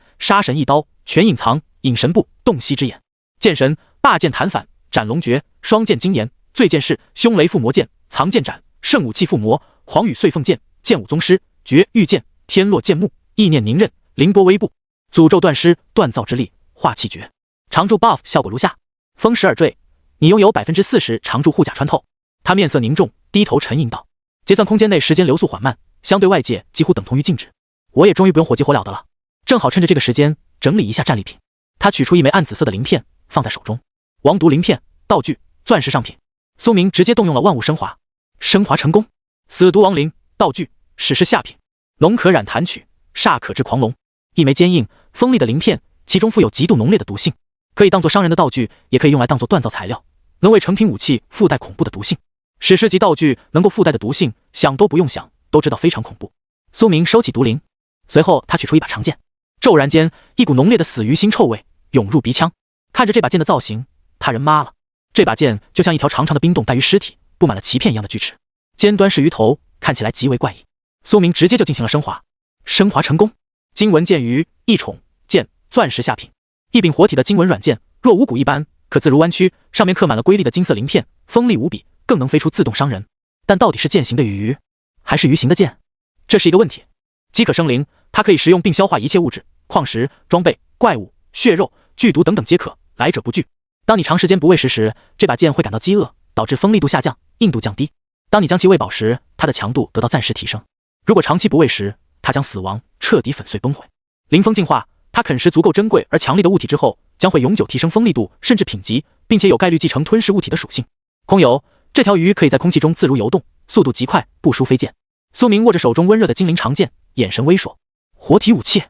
一刀，全隐藏，隐神步，洞悉之眼。剑神霸剑弹反，斩龙诀，双剑精研，醉剑士，凶雷附魔剑，藏剑斩，圣武器附魔，黄羽碎凤剑，剑舞宗师，绝玉剑，天落剑幕，意念凝刃，凌波微步，诅咒断尸，锻造之力，化气诀。常驻 buff 效果如下：风蚀耳坠，你拥有 40% 常驻护甲穿透。他面色凝重，低头沉吟道：结算空间内时间流速缓慢，相对外界几乎等同于静止。我也终于不用火急火燎的了，正好趁着这个时间整理一下战利品。他取出一枚暗紫色的鳞片放在手中，王毒鳞片，道具钻石上品。苏明直接动用了万物升华，升华成功。死毒亡灵，道具史诗下品，龙可染弹曲，煞可制狂龙。一枚坚硬锋利的鳞片，其中富有极度浓烈的毒性，可以当作伤人的道具，也可以用来当作锻造材料，能为成品武器附带恐怖的毒性。史诗级道具能够附带的毒性，想都不用想，都知道非常恐怖。苏明收起毒灵，随后他取出一把长剑，骤然间一股浓烈的死鱼腥臭味涌入鼻腔。看着这把剑的造型，他人妈了，这把剑就像一条长长的冰冻带鱼尸体，布满了鳍片一样的锯齿，尖端是鱼头，看起来极为怪异。苏明直接就进行了升华，升华成功。金纹剑鱼，一宠剑，钻石下品，一柄活体的金纹软剑，若无骨一般，可自如弯曲，上面刻满了瑰丽的金色鳞片，锋利无比，更能飞出自动伤人。但到底是剑形的鱼，还是鱼形的剑，这是一个问题。饥渴生灵，它可以食用并消化一切物质，矿石、装备、怪物、血肉、剧毒等等皆可，来者不拒。当你长时间不喂食时，这把剑会感到饥饿，导致锋利度下降，硬度降低。当你将其喂饱时，它的强度得到暂时提升。如果长期不喂食，它将死亡，彻底粉碎崩毁。灵风进化，它啃食足够珍贵而强力的物体之后，将会永久提升锋利度甚至品级，并且有概率继承吞噬物体的属性。空游，这条鱼可以在空气中自如游动，速度极快，不输飞剑。苏明握着手中温热的精灵长剑，眼神微烁。活体武器，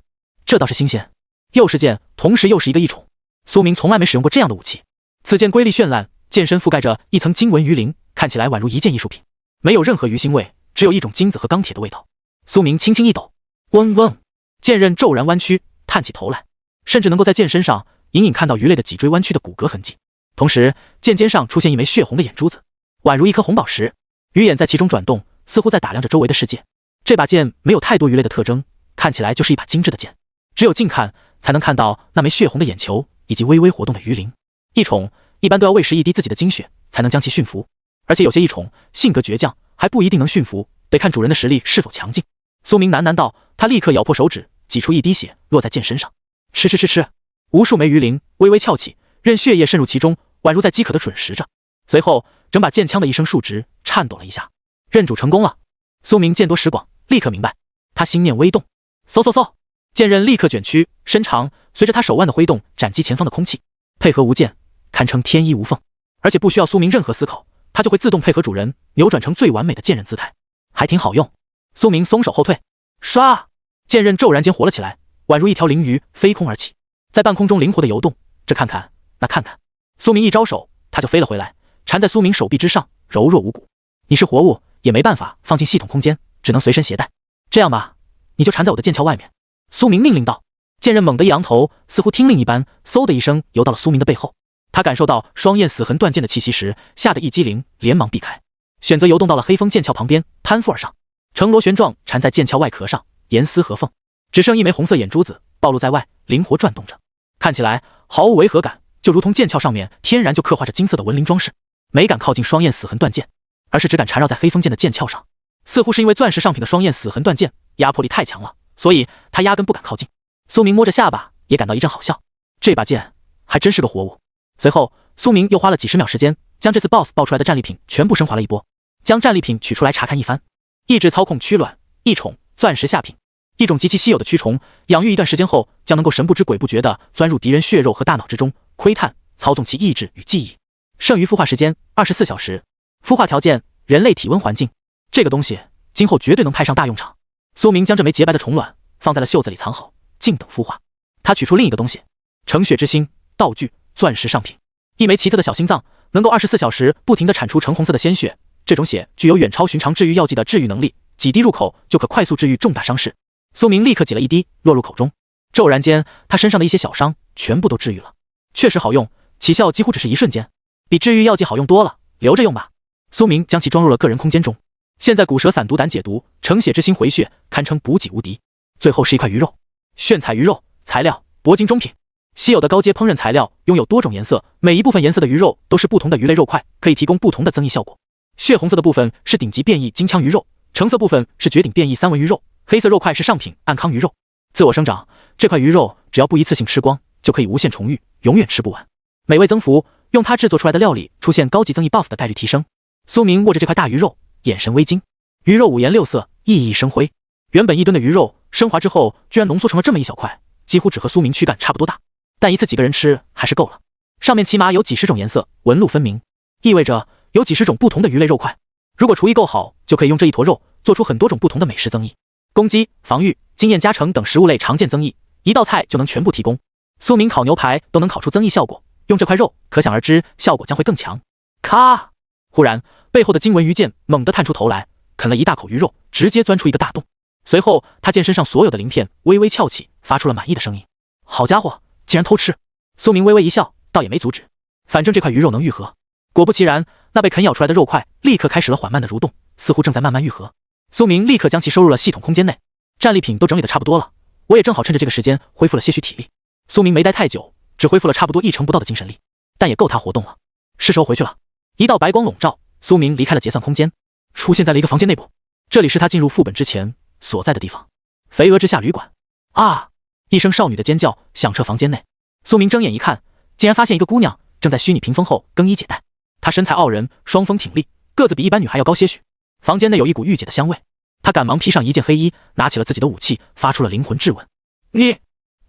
这倒是新鲜，又是剑，同时又是一个异宠。苏明从来没使用过这样的武器。此剑瑰丽绚烂，剑身覆盖着一层金纹鱼鳞，看起来宛如一件艺术品，没有任何鱼腥味，只有一种金子和钢铁的味道。苏明轻轻一抖，嗡嗡，剑刃骤然弯曲，探起头来，甚至能够在剑身上隐隐看到鱼类的脊椎弯曲的骨骼痕迹。同时，剑尖上出现一枚血红的眼珠子，宛如一颗红宝石，鱼眼在其中转动，似乎在打量着周围的世界。这把剑没有太多鱼类的特征，看起来就是一把精致的剑，只有近看才能看到那枚血红的眼球以及微微活动的鱼鳞。异宠一般都要喂食一滴自己的精血才能将其驯服，而且有些异宠性格倔强，还不一定能驯服，得看主人的实力是否强劲。苏明喃喃道，他立刻咬破手指，挤出一滴血落在剑身上。吃，无数枚鱼鳞微微翘起，任血液渗入其中，宛如在饥渴地吮食着。随后整把剑枪的一声竖直，颤抖了一下。认主成功了。苏明见多识广，立刻明白，他心念微动，嗖嗖嗖，剑刃立刻卷曲伸长，随着他手腕的挥动，斩击前方的空气，配合无间，堪称天衣无缝。而且不需要苏明任何思考，他就会自动配合主人，扭转成最完美的剑刃姿态，还挺好用。苏明松手后退，唰，剑刃骤然间活了起来，宛如一条灵鱼飞空而起，在半空中灵活的游动，这看看那看看。苏明一招手，他就飞了回来，缠在苏明手臂之上，柔弱无骨。你是活物，也没办法放进系统空间，只能随身携带。这样吧，你就缠在我的剑鞘外面。苏明命令道。剑刃猛地一扬头，似乎听令一般，嗖的一声游到了苏明的背后。他感受到双焰死痕断剑的气息时，吓得一激灵，连忙避开，选择游动到了黑风剑鞘旁边，攀附而上，呈螺旋状缠在剑鞘外壳上，严丝合缝，只剩一枚红色眼珠子暴露在外，灵活转动着，看起来毫无违和感，就如同剑鞘上面天然就刻画着金色的纹鳞装饰，没敢靠近双焰死痕断剑，而是只敢缠绕在黑风剑的剑鞘上。似乎是因为钻石上品的双焰死痕断剑压迫力太强了，所以他压根不敢靠近。苏明摸着下巴，也感到一阵好笑，这把剑还真是个活物。随后苏明又花了几十秒时间，将这次 BOSS 爆出来的战利品全部升华了一波，将战利品取出来查看一番。意志操控驱卵异宠钻石下品，一种极其稀有的蛆虫，养育一段时间后将能够神不知鬼不觉地钻入敌人血肉和大脑之中，窥探操纵其意志与记忆。剩余孵化时间24小时，孵化条件人类体温环境。这个东西今后绝对能派上大用场。苏明将这枚洁白的虫卵放在了袖子里藏好，静等孵化。他取出另一个东西，成血之心道具钻石上品，一枚奇特的小心脏，能够24小时不停地产出橙红色的鲜血，这种血具有远超寻常治愈药剂的治愈能力，几滴入口就可快速治愈重大伤势。苏明立刻挤了一滴落入口中，骤然间他身上的一些小伤全部都治愈了，确实好用，起效几乎只是一瞬间，比治愈药剂好用多了，留着用吧。苏明将其装入了个人空间中，现在骨蛇散毒胆解毒，成血之心回血，堪称补给无敌。最后是一块鱼肉，炫彩鱼肉，材料铂金中品，稀有的高阶烹饪材料，拥有多种颜色，每一部分颜色的鱼肉都是不同的鱼类肉块，可以提供不同的增益效果。血红色的部分是顶级变异金枪鱼肉，橙色部分是绝顶变异三文鱼肉，黑色肉块是上品暗康鱼肉。自我生长，这块鱼肉只要不一次性吃光，就可以无限重育，永远吃不完，美味增幅，用它制作出来的料理出现高级增益 buff 的概率提升。苏明握着这块大鱼肉，眼神微惊，鱼肉五颜六色，熠熠生辉。原本1吨的鱼肉升华之后，居然浓缩成了这么一小块，几乎只和苏明躯干差不多大，但一次几个人吃还是够了。上面起码有几十种颜色，纹路分明，意味着有几十种不同的鱼类肉块。如果厨艺够好，就可以用这一坨肉做出很多种不同的美食增益，攻击、防御、经验加成等食物类常见增益，一道菜就能全部提供。苏明烤牛排都能烤出增益效果，用这块肉可想而知效果将会更强。咔！忽然背后的金纹鱼剑猛地探出头来，啃了一大口鱼肉，直接钻出一个大洞。随后他见身上所有的鳞片微微翘起，发出了满意的声音。好家伙，竟然偷吃！苏明微微一笑，倒也没阻止，反正这块鱼肉能愈合。果不其然，那被啃咬出来的肉块立刻开始了缓慢的蠕动，似乎正在慢慢愈合。苏明立刻将其收入了系统空间内，战利品都整理的差不多了，我也正好趁着这个时间恢复了些许体力。苏明没待太久，只恢复了差不多1成不到的精神力，但也够他活动了。是时候回去了。一道白光笼罩，苏明离开了结算空间，出现在了一个房间内部。这里是他进入副本之前所在的地方，肥鹅之下旅馆。啊！一声少女的尖叫响彻房间内。苏明睁眼一看，竟然发现一个姑娘正在虚拟屏风后更衣解带。她身材傲人，双峰挺立，个子比一般女孩要高些许。房间内有一股御姐的香味，她赶忙披上一件黑衣，拿起了自己的武器，发出了灵魂质问：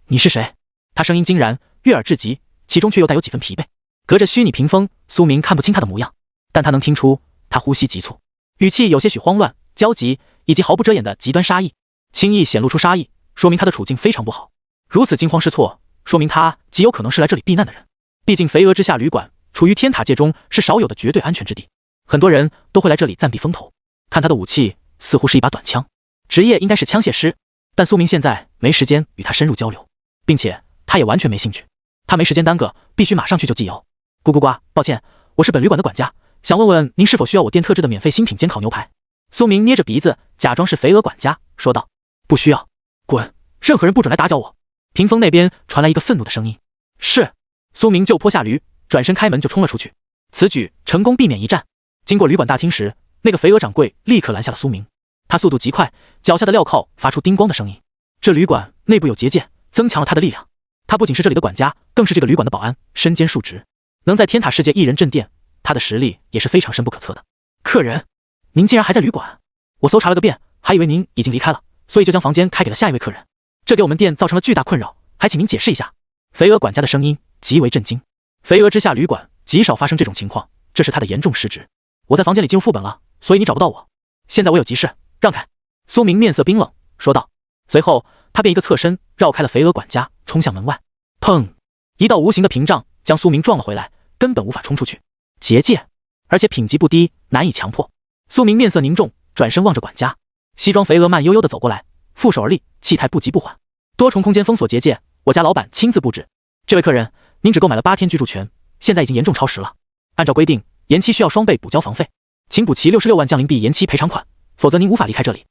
你是谁？她声音惊然，悦耳至极，其中却又带有几分疲惫。隔着虚拟屏风，苏明看不清她的模样，但他能听出她呼吸急促，语气有些许慌乱、焦急，以及毫不遮掩的极端杀意。轻易显露出杀意，说明他的处境非常不好。如此惊慌失措，说明他极有可能是来这里避难的人。毕竟肥鹅之下旅馆处于天塔界中是少有的绝对安全之地，很多人都会来这里暂避风头。看他的武器似乎是一把短枪，职业应该是枪械师，但苏明现在没时间与他深入交流，并且他也完全没兴趣。他没时间耽搁，必须马上去救纪瑶。咕咕呱，抱歉，我是本旅馆的管家，想问问您是否需要我店特制的免费新品煎烤牛排。苏明捏着鼻子，假装是肥鹅管家，说道：不需要，滚，任何人不准来打搅我。屏风那边传来一个愤怒的声音。是。苏明就坡下驴，转身开门就冲了出去，此举成功避免一战。经过旅馆大厅时，那个肥鹅掌柜立刻拦下了苏明，他速度极快，脚下的镣铐发出叮咣的声音。这旅馆内部有结界，增强了他的力量。他不仅是这里的管家，更是这个旅馆的保安，身兼数职，能在天塔世界一人镇店，他的实力也是非常深不可测的。客人，您竟然还在旅馆？我搜查了个遍，还以为您已经离开了，所以就将房间开给了下一位客人。这给我们店造成了巨大困扰，还请您解释一下。肥鹅管家的声音极为震惊。肥鹅之下旅馆极少发生这种情况，这是他的严重失职。我在房间里进入副本了，所以你找不到我。现在我有急事，让开。苏明面色冰冷说道，随后他便一个侧身绕开了肥鹅管家，冲向门外。砰！一道无形的屏障将苏明撞了回来，根本无法冲出去。结界，而且品级不低，难以强迫。苏明面色凝重，转身望着管家。西装肥鹅慢悠悠地走过来，负手而立，气态不急不缓。多重空间封锁结界，我家老板亲自布置。这位客人，您只购买了8天居住权，现在已经严重超时了。按照规定，延期需要双倍补交房费，请补齐66万降临币延期赔偿款，否则您无法离开这里。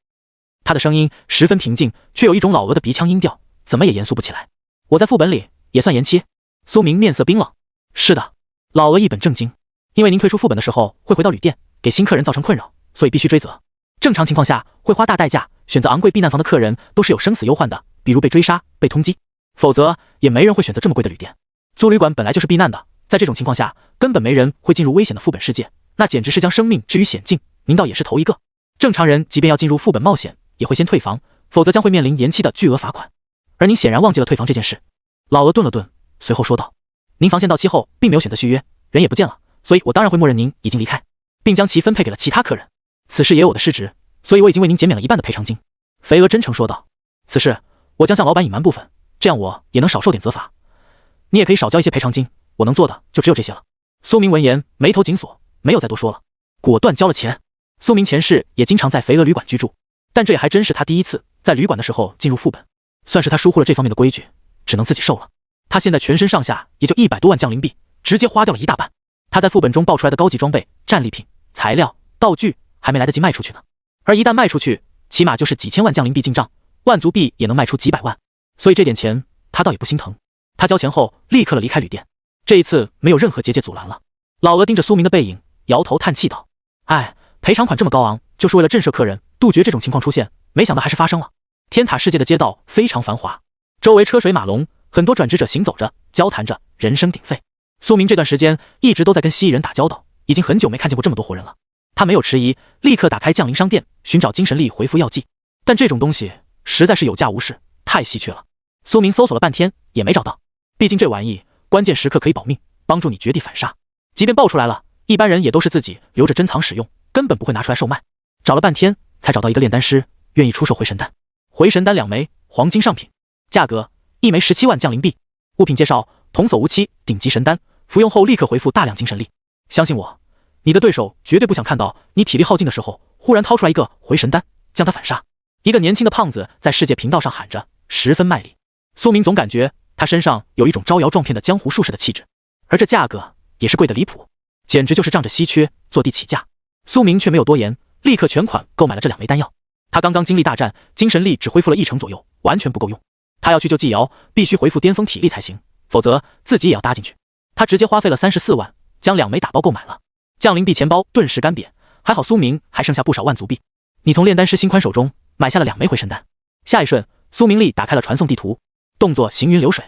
他的声音十分平静，却有一种老鹅的鼻腔音调，怎么也严肃不起来。我在副本里也算延期。苏明面色冰冷。是的。老鹅一本正经。因为您退出副本的时候会回到旅店，给新客人造成困扰，所以必须追责。正常情况下会花大代价选择昂贵避难房的客人都是有生死忧患的，比如被追杀、被通缉，否则也没人会选择这么贵的旅店。租旅馆本来就是避难的，在这种情况下根本没人会进入危险的副本世界，那简直是将生命置于险境。您倒也是头一个。正常人即便要进入副本冒险，也会先退房，否则将会面临延期的巨额罚款。而您显然忘记了退房这件事。老鹅顿了顿，随后说道，您房限到期后并没有选择续约，人也不见了，所以我当然会默认您已经离开，并将其分配给了其他客人。此事也有我的失职，所以我已经为您减免了1半的赔偿金。肥鹅真诚说道，此事我将向老板隐瞒部分，这样我也能少受点责罚。你也可以少交一些赔偿金，我能做的就只有这些了。苏明闻言眉头紧锁，没有再多说了，果断交了钱。苏明前世也经常在肥鹅旅馆居住，但这也还真是他第一次在旅馆的时候进入副本，算是他疏忽了这方面的规矩，只能自己受了。他现在全身上下也就100多万降临币，直接花掉了一大半。他在副本中爆出来的高级装备、战利品、材料、道具还没来得及卖出去呢，而一旦卖出去，起码就是几千万降临币进账，万族币也能卖出几百万，所以这点钱他倒也不心疼。他交钱后立刻离开旅店，这一次没有任何结界阻拦了。老鹅盯着苏明的背影，摇头叹气道，哎，赔偿款这么高昂，就是为了震慑客人，杜绝这种情况出现，没想到还是发生了。天塔世界的街道非常繁华，周围车水马龙，很多转职者行走着，交谈着，人声鼎沸。苏明这段时间一直都在跟蜥蜴人打交道，已经很久没看见过这么多活人了。他没有迟疑，立刻打开降临商店，寻找精神力回复药剂。但这种东西实在是有价无市，太稀缺了。苏明搜索了半天也没找到，毕竟这玩意关键时刻可以保命，帮助你绝地反杀。即便爆出来了，一般人也都是自己留着珍藏使用，根本不会拿出来售卖。找了半天才找到一个炼丹师愿意出售回神丹。回神丹2枚，黄金上品，价格1枚17万降临币。物品介绍：童叟无欺，顶级神丹，服用后立刻回复大量精神力。相信我，你的对手绝对不想看到你体力耗尽的时候，忽然掏出来一个回神丹，将他反杀。一个年轻的胖子在世界频道上喊着，十分卖力。苏明总感觉他身上有一种招摇撞骗的江湖术士的气质，而这价格也是贵得离谱，简直就是仗着稀缺坐地起价。苏明却没有多言，立刻全款购买了这2枚丹药。他刚刚经历大战，精神力只恢复了1成左右，完全不够用。他要去救季瑶，必须恢复巅峰体力才行，否则自己也要搭进去。他直接花费了34万，将2枚打包购买了。降临币钱包顿时干瘪，还好苏明还剩下不少万族币。你从炼丹师辛宽手中买下了2枚回神丹。下一瞬，苏明立打开了传送地图，动作行云流水，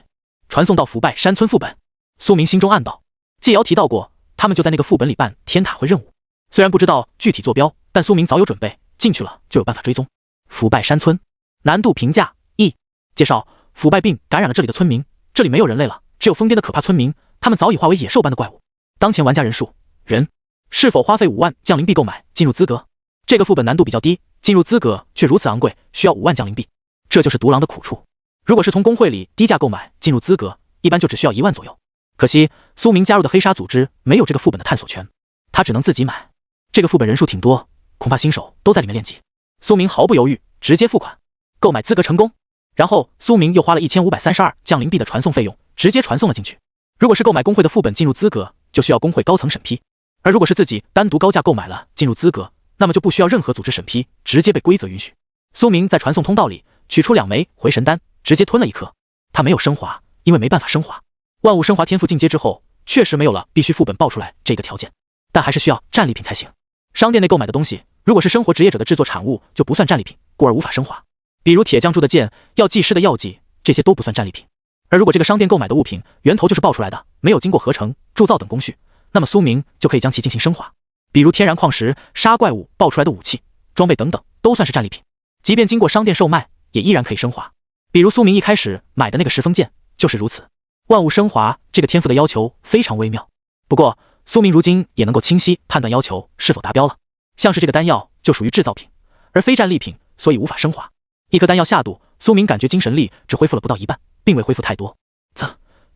传送到腐败山村副本。苏明心中暗道，季瑶提到过，他们就在那个副本里办天塔会任务，虽然不知道具体坐标，但苏明早有准备，进去了就有办法追踪。腐败山村，难度评价 E。介绍：腐败病感染了这里的村民，这里没有人类了，只有疯癫的可怕村民，他们早已化为野兽般的怪物。当前玩家人数人，是否花费5万降临币购买进入资格？这个副本难度比较低，进入资格却如此昂贵，需要5万降临币，这就是独狼的苦处。如果是从公会里低价购买进入资格，一般就只需要1万左右。可惜苏明加入的黑沙组织没有这个副本的探索权，他只能自己买。这个副本人数挺多，恐怕新手都在里面练级。苏明毫不犹豫，直接付款，购买资格成功。然后苏明又花了1532降临币的传送费用，直接传送了进去。如果是购买公会的副本进入资格，就需要公会高层审批；而如果是自己单独高价购买了进入资格，那么就不需要任何组织审批，直接被规则允许。苏明在传送通道里取出2枚回神丹，直接吞了1颗。他没有升华，因为没办法升华。万物升华天赋进阶之后，确实没有了必须副本爆出来这个条件，但还是需要战利品才行。商店内购买的东西，如果是生活职业者的制作产物，就不算战利品，故而无法升华。比如铁匠铸的剑、药剂师的药剂，这些都不算战利品。而如果这个商店购买的物品源头就是爆出来的，没有经过合成、铸造等工序，那么苏明就可以将其进行升华，比如天然矿石、杀怪物爆出来的武器、装备等等，都算是战利品。即便经过商店售卖，也依然可以升华。比如苏明一开始买的那个石锋剑就是如此。万物升华这个天赋的要求非常微妙，不过苏明如今也能够清晰判断要求是否达标了。像是这个丹药就属于制造品，而非战利品，所以无法升华。一颗丹药下肚，苏明感觉精神力只恢复了不到一半，并未恢复太多。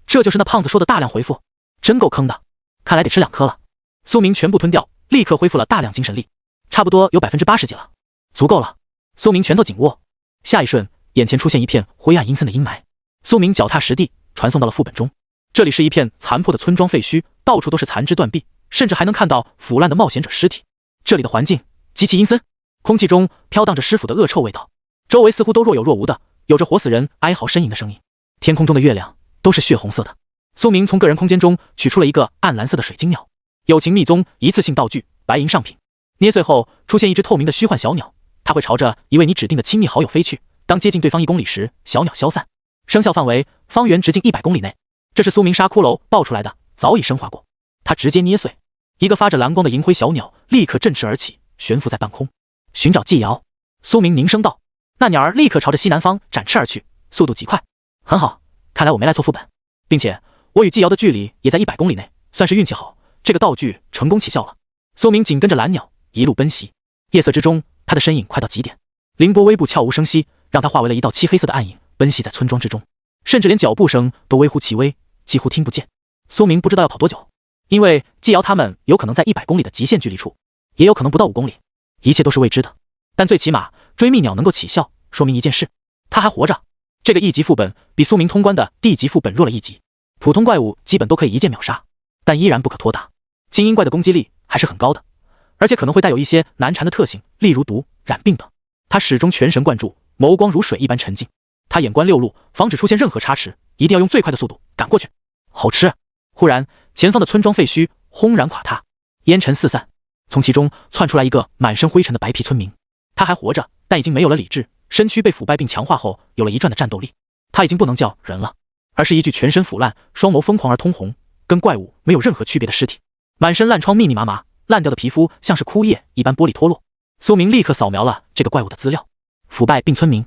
这就是那胖子说的大量回复，真够坑的。看来得吃2颗了。苏明全部吞掉，立刻恢复了大量精神力，差不多有80%几了，足够了。苏明拳头紧握，下一瞬，眼前出现一片灰暗阴森的阴霾。苏明脚踏实地，传送到了副本中。这里是一片残破的村庄废墟，到处都是残肢断臂，甚至还能看到腐烂的冒险者尸体。这里的环境极其阴森，空气中飘荡着尸腐的恶臭味道，周围似乎都若有若无的有着活死人哀嚎呻吟的声音。天空中的月亮都是血红色的。苏明从个人空间中取出了一个暗蓝色的水晶鸟，友情密宗一次性道具，白银上品。捏碎后出现一只透明的虚幻小鸟，它会朝着一位你指定的亲密好友飞去，当接近对方1公里时，小鸟消散，生效范围方圆直径100公里内。这是苏明沙骷髅爆出来的，早已升华过。他直接捏碎，一个发着蓝光的银灰小鸟立刻振翅而起，悬浮在半空。寻找纪瑶，苏明凝声道。那鸟儿立刻朝着西南方展翅而去，速度极快。很好，看来我没来错副本，并且我与纪瑶的距离也在100公里内，算是运气好，这个道具成功起效了。苏明紧跟着蓝鸟一路奔袭，夜色之中，他的身影快到极点。凌波微步悄无声息，让他化为了一道漆黑色的暗影，奔袭在村庄之中，甚至连脚步声都微乎其微，几乎听不见。苏明不知道要跑多久，因为纪瑶他们有可能在100公里的极限距离处，也有可能不到5公里，一切都是未知的。但最起码追觅鸟能够起效，说明一件事，他还活着。这个1级副本比苏明通关的D级副本弱了1级，普通怪物基本都可以一剑秒杀，但依然不可拖打。精英怪的攻击力还是很高的，而且可能会带有一些难缠的特性，例如毒、染病等。他始终全神贯注，眸光如水一般沉静。他眼观六路，防止出现任何差池，一定要用最快的速度赶过去。好吃！忽然，前方的村庄废墟轰然垮塌，烟尘四散，从其中窜出来一个满身灰尘的白皮村民。他还活着，但已经没有了理智，身躯被腐败并强化后，有了一转的战斗力。他已经不能叫人了，而是一具全身腐烂、双眸疯狂而通红，跟怪物没有任何区别的尸体。满身烂疮密密麻麻，烂掉的皮肤像是枯叶一般剥离脱落。苏明立刻扫描了这个怪物的资料：腐败并村民，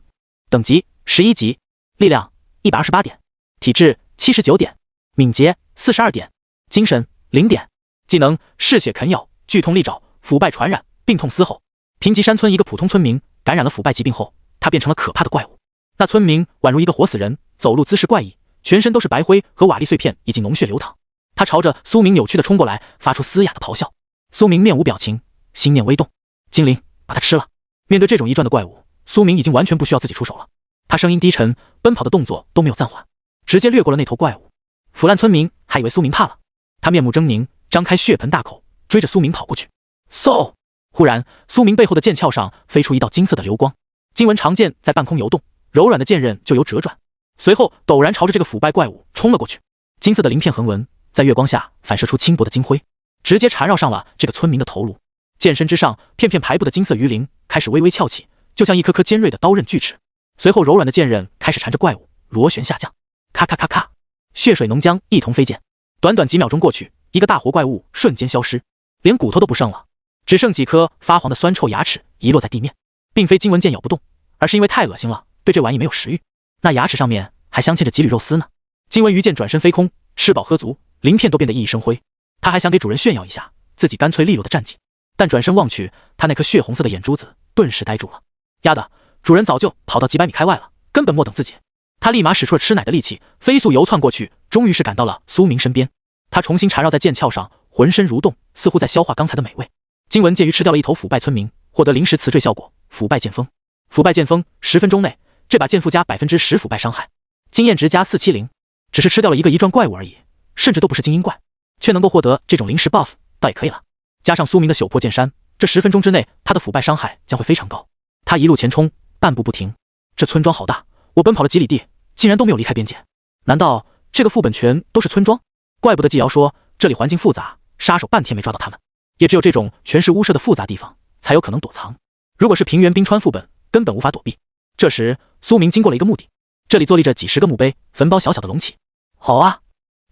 等级11级，力量128点，体质79点，敏捷42点，精神0点，技能嗜血啃咬、剧痛利爪、腐败传染、病痛嘶吼。平吉山村一个普通村民感染了腐败疾病后，他变成了可怕的怪物。那村民宛如一个活死人，走路姿势怪异，全身都是白灰和瓦砾碎片以及脓血流淌。他朝着苏明扭曲的冲过来，发出嘶哑的咆哮。苏明面无表情，心念微动，精灵把他吃了。面对这种一转的怪物，苏明已经完全不需要自己出手了。他声音低沉，奔跑的动作都没有暂缓，直接掠过了那头怪物。腐烂村民还以为苏明怕了，他面目狰狞，张开血盆大口，追着苏明跑过去。嗖！忽然，苏明背后的剑鞘上飞出一道金色的流光，经文长剑在半空游动，柔软的剑刃就有折转，随后陡然朝着这个腐败怪物冲了过去。金色的鳞片横纹在月光下反射出轻薄的金辉，直接缠绕上了这个村民的头颅。剑身之上片片排布的金色鱼鳞开始微微翘起，就像一颗颗尖锐的刀刃锯齿。随后柔软的剑刃开始缠着怪物螺旋下降，咔咔咔咔，血水浓浆一同飞溅。短短几秒钟过去，一个大活怪物瞬间消失，连骨头都不剩了，只剩几颗发黄的酸臭牙齿遗落在地面。并非经文剑咬不动，而是因为太恶心了，对这玩意没有食欲。那牙齿上面还镶嵌着几缕肉丝呢。经文鱼剑转身飞空，吃饱喝足，鳞片都变得熠熠生辉。他还想给主人炫耀一下自己干脆利落的战绩，但转身望去，他那颗血红色的眼珠子顿时呆住了。丫的，主人早就跑到几百米开外了，根本莫等自己。他立马使出了吃奶的力气，飞速游窜过去，终于是赶到了苏明身边。他重新缠绕在剑鞘上，浑身蠕动，似乎在消化刚才的美味。经文剑鱼吃掉了一头腐败村民，获得临时辞坠效果，腐败剑锋。腐败剑锋10分钟内，这把剑附加10%腐败伤害，经验值加470。只是吃掉了一个一转怪物而已，甚至都不是精英怪，却能够获得这种临时 buff， 倒也可以了。加上苏明的朽破剑山，这10分钟之内，他的腐败伤害将会非常高。他一路前冲，半步不停。这村庄好大，我奔跑了几里地，竟然都没有离开边界。难道这个副本全都是村庄？怪不得纪瑶说这里环境复杂，杀手半天没抓到他们。也只有这种全是巫舍的复杂地方，才有可能躲藏。如果是平原冰川副本，根本无法躲避。这时，苏明经过了一个墓地，这里坐立着几十个墓碑，坟包小小的隆起。好啊，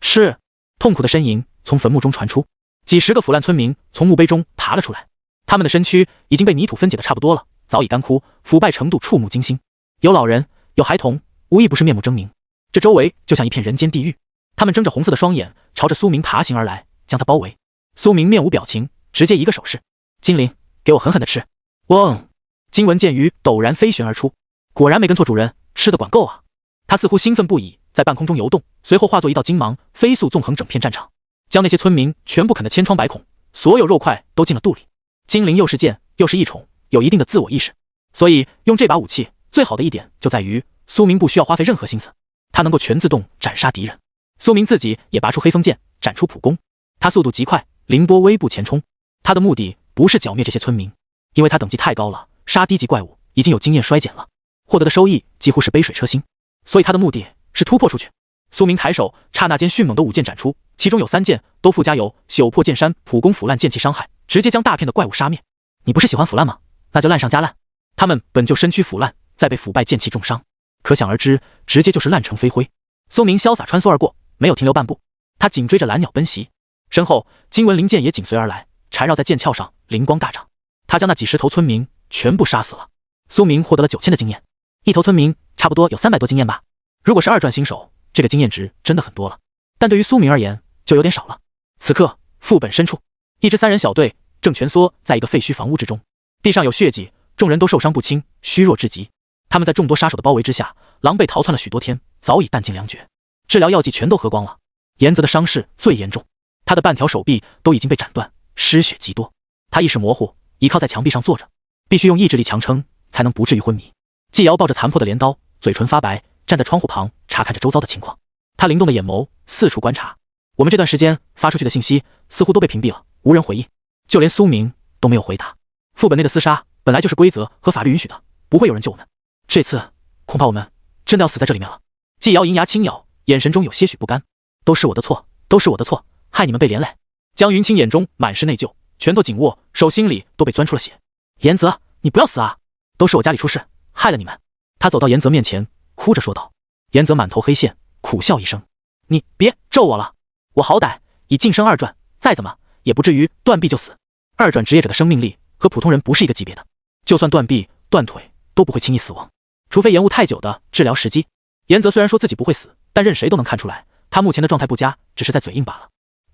吃！痛苦的呻吟从坟墓中传出。几十个腐烂村民从墓碑中爬了出来，他们的身躯已经被泥土分解的差不多了，早已干枯，腐败程度触目惊心。有老人，有孩童，无一不是面目狰狞。这周围就像一片人间地狱。他们睁着红色的双眼，朝着苏明爬行而来，将他包围。苏明面无表情，直接一个手势：精灵，给我狠狠的吃！嗡！金纹剑鱼陡然飞旋而出，果然没跟错主人，吃的管够啊！他似乎兴奋不已，在半空中游动，随后化作一道金芒，飞速纵横整片战场，将那些村民全部啃得千疮百孔，所有肉块都进了肚里。精灵又是剑又是异宠，有一定的自我意识，所以用这把武器最好的一点就在于苏明不需要花费任何心思，他能够全自动斩杀敌人。苏明自己也拔出黑风剑，展出普攻，他速度极快，凌波微步前冲。他的目的不是剿灭这些村民，因为他等级太高了，杀低级怪物已经有经验衰减了，获得的收益几乎是杯水车薪，所以他的目的是突破出去。苏明抬手，刹那间迅猛的舞剑展出，其中有3剑都附加有朽破剑山普攻腐烂剑气伤害，直接将大片的怪物杀灭。你不是喜欢腐烂吗？那就烂上加烂。他们本就身躯腐烂，再被腐败剑气重伤，可想而知，直接就是烂成飞灰。苏明潇洒穿梭而过，没有停留半步，他紧追着蓝鸟奔袭，身后金纹灵剑也紧随而来，缠绕在剑鞘上，灵光大涨。他将那几十头村民全部杀死了。苏明获得了9000的经验，一头村民差不多有300多经验吧。如果是2转新手，这个经验值真的很多了，但对于苏明而言就有点少了。此刻副本深处，一支3人小队正蜷缩在一个废墟房屋之中，地上有血迹，众人都受伤不轻，虚弱至极。他们在众多杀手的包围之下，狼狈逃窜了许多天，早已弹尽粮绝，治疗药剂全都喝光了。岩泽的伤势最严重，他的半条手臂都已经被斩断，失血极多。他意识模糊，倚靠在墙壁上坐着，必须用意志力强撑，才能不至于昏迷。季瑶抱着残破的镰刀，嘴唇发白，站在窗户旁查看着周遭的情况。他灵动的眼眸四处观察，我们这段时间发出去的信息似乎都被屏蔽了，无人回应，就连苏明都没有回答。副本内的厮杀本来就是规则和法律允许的，不会有人救我们。这次恐怕我们真的要死在这里面了。季瑶银牙轻咬，眼神中有些许不甘。都是我的错，都是我的错，害你们被连累。江云清眼中满是内疚，拳头紧握，手心里都被钻出了血。岩泽，你不要死啊！都是我家里出事，害了你们。他走到岩泽面前，哭着说道。岩泽满头黑线，苦笑一声：你别咒我了，我好歹已晋升2转，再怎么也不至于断臂就死。2转职业者的生命力和普通人不是一个级别的，就算断臂断腿都不会轻易死亡，除非延误太久的治疗时机。岩泽虽然说自己不会死，但任谁都能看出来，他目前的状态不佳，只是在嘴硬罢了。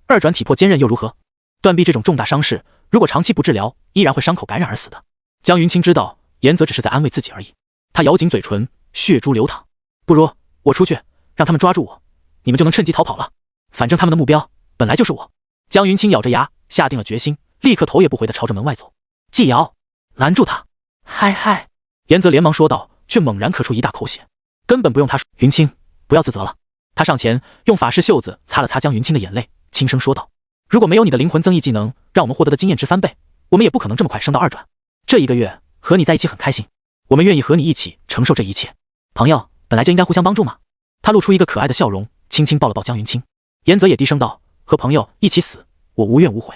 2转体魄坚韧又如何？断臂这种重大伤势，如果长期不治疗，依然会伤口感染而死的。江云清知道岩泽只是在安慰自己而已，他咬紧嘴唇，血珠流淌。不如我出去，让他们抓住我，你们就能趁机逃跑了。反正他们的目标本来就是我。江云清咬着牙，下定了决心，立刻头也不回地朝着门外走。季瑶，拦住他！嗨嗨！岩泽连忙说道，却猛然咳出一大口血，根本不用他说。云清，不要自责了。他上前用法式袖子擦了擦江云清的眼泪，轻声说道：如果没有你的灵魂增益技能，让我们获得的经验值翻倍，我们也不可能这么快升到2转。这1个月和你在一起很开心，我们愿意和你一起承受这一切。朋友本来就应该互相帮助嘛。他露出一个可爱的笑容，轻轻抱了抱江云清。岩泽也低声道：和朋友一起死，我无怨无悔。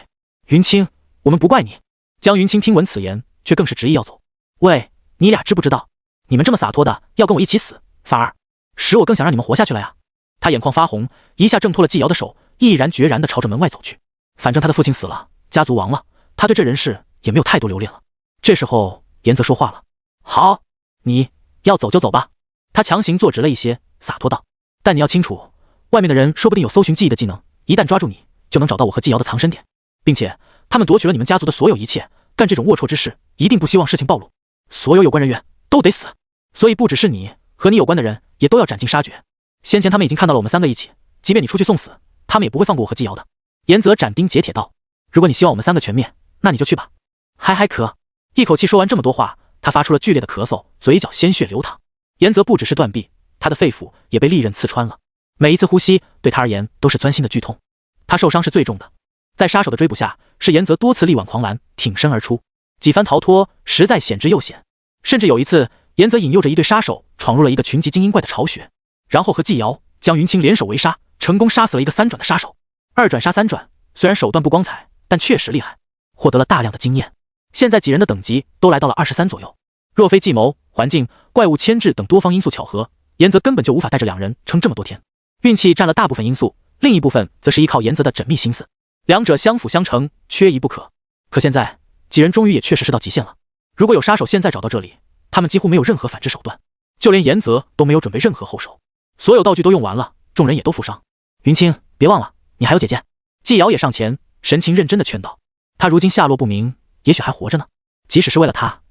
云清，我们不怪你。江云清听闻此言，却更是执意要走。喂，你俩知不知道，你们这么洒脱的要跟我一起死，反而使我更想让你们活下去了呀。他眼眶发红，一下挣脱了季瑶的手，毅然决然地朝着门外走去。反正他的父亲死了，家族亡了，他对这人世也没有太多留恋了。这时候岩泽说话了：好，你要走就走吧。他强行坐直了一些，洒脱道：但你要清楚，外面的人说不定有搜寻记忆的技能，一旦抓住你，就能找到我和季瑶的藏身点，并且他们夺取了你们家族的所有一切，干这种龌龊之事，一定不希望事情暴露，所有有关人员都得死。所以不只是你，和你有关的人也都要斩尽杀绝。先前他们已经看到了我们3个一起，即便你出去送死，他们也不会放过我和季瑶的。岩泽斩钉截铁道：如果你希望我们3个全灭，那你就去吧。还咳。一口气说完这么多话，他发出了剧烈的咳嗽，嘴角鲜血流淌。岩泽不只是断臂，他的肺腑也被利刃刺穿了，每一次呼吸对他而言都是钻心的剧痛。他受伤是最重的，在杀手的追捕下，是岩泽多次力挽狂澜，挺身而出，几番逃脱实在险之又险。甚至有一次，岩泽引诱着一队杀手闯入了一个群级精英怪的巢穴，然后和季瑶、江云清联手围杀，成功杀死了一个3转的杀手。2转杀3转，虽然手段不光彩，但确实厉害，获得了大量的经验。现在几人的等级都来到了23左右，若非计谋、环境、怪物牵制等多方因素巧合，岩泽根本就无法带着2人撑这么多天。运气占了大部分因素，另一部分则是依靠岩泽的缜密心思。两者相辅相成，缺一不可。可现在几人终于也确实是到极限了。如果有杀手现在找到这里，他们几乎没有任何反制手段，就连严泽都没有准备任何后手。所有道具都用完了，众人也都负伤。云清，别忘了，你还有姐姐。季瑶也上前，神情认真的劝道：“她如今下落不明，也许还活着呢。即使是为了她，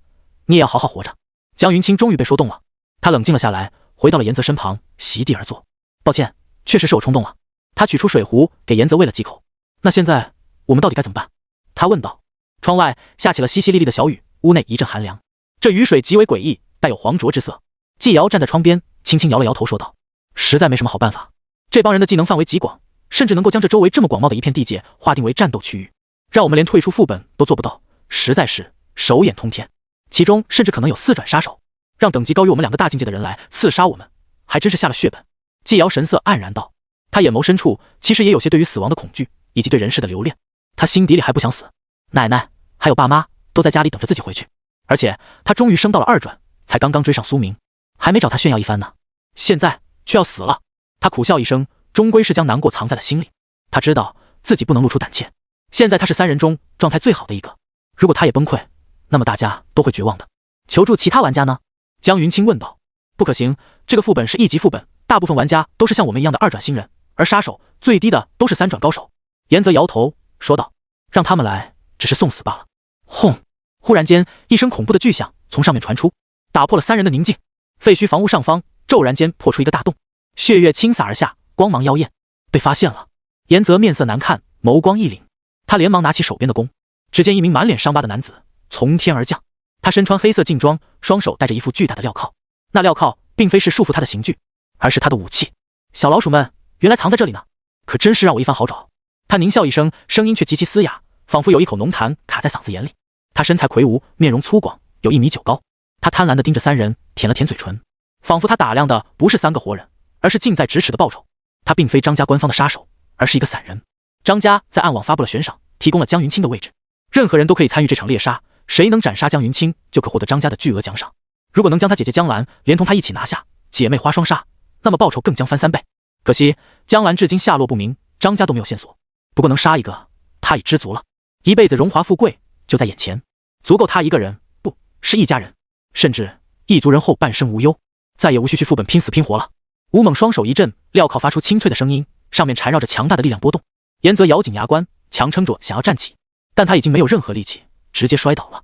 你也要好好活着。”江云清终于被说动了，他冷静了下来，回到了严泽身旁，席地而坐。抱歉，确实是我冲动了。他取出水壶给严泽喂了几口。那现在我们到底该怎么办？他问道。窗外下起了淅淅沥沥的小雨，屋内一阵寒凉，这雨水极为诡异，带有黄浊之色。季瑶站在窗边，轻轻摇了摇头，说道：“实在没什么好办法。这帮人的技能范围极广，甚至能够将这周围这么广袤的一片地界划定为战斗区域，让我们连退出副本都做不到，实在是手眼通天。其中甚至可能有4转杀手，让等级高于我们2个大境界的人来刺杀我们，还真是下了血本。”季瑶神色黯然道，他眼眸深处其实也有些对于死亡的恐惧，以及对人世的留恋。他心底里还不想死，奶奶还有爸妈都在家里等着自己回去，而且他终于升到了2转，才刚刚追上苏明，还没找他炫耀一番呢，现在却要死了。他苦笑一声，终归是将难过藏在了心里。他知道自己不能露出胆怯，现在他是3人中状态最好的一个，如果他也崩溃，那么大家都会绝望的。求助其他玩家呢？江云清问道。不可行，这个副本是1级副本，大部分玩家都是像我们一样的2转新人，而杀手最低的都是3转高手。严泽摇头说道，让他们来只是送死罢了。轰！忽然间一声恐怖的巨响从上面传出，打破了3人的宁静。废墟房屋上方骤然间破出一个大洞，血液倾洒而下，光芒妖艳。被发现了！严泽面色难看，眸光一凛，他连忙拿起手边的弓。只见一名满脸伤疤的男子从天而降，他身穿黑色劲装，双手戴着一副巨大的镣铐，那镣铐并非是束缚他的刑具，而是他的武器。小老鼠们原来藏在这里呢，可真是让我一番好找。他狞笑一声，声音却极其嘶哑，仿佛有一口浓痰卡在嗓子眼里。他身材魁梧，面容粗犷，有1米9高。他贪婪地盯着3人，舔了舔嘴唇，仿佛他打量的不是3个活人，而是近在咫尺的报酬。他并非张家官方的杀手，而是一个散人。张家在暗网发布了悬赏，提供了江云清的位置，任何人都可以参与这场猎杀，谁能斩杀江云清，就可获得张家的巨额奖赏。如果能将他姐姐江兰连同他一起拿下，姐妹花双杀，那么报酬更将翻3倍。可惜江兰至今下落不明，张家都没有线索。不过能杀一个，他已知足了。一辈子荣华富贵就在眼前，足够他一个人，不是一家人，甚至一族人后半生无忧，再也无需去副本拼死拼活了。吴猛双手一震，镣铐发出清脆的声音，上面缠绕着强大的力量波动。严泽咬紧牙关，强撑着想要站起，但他已经没有任何力气，直接摔倒了。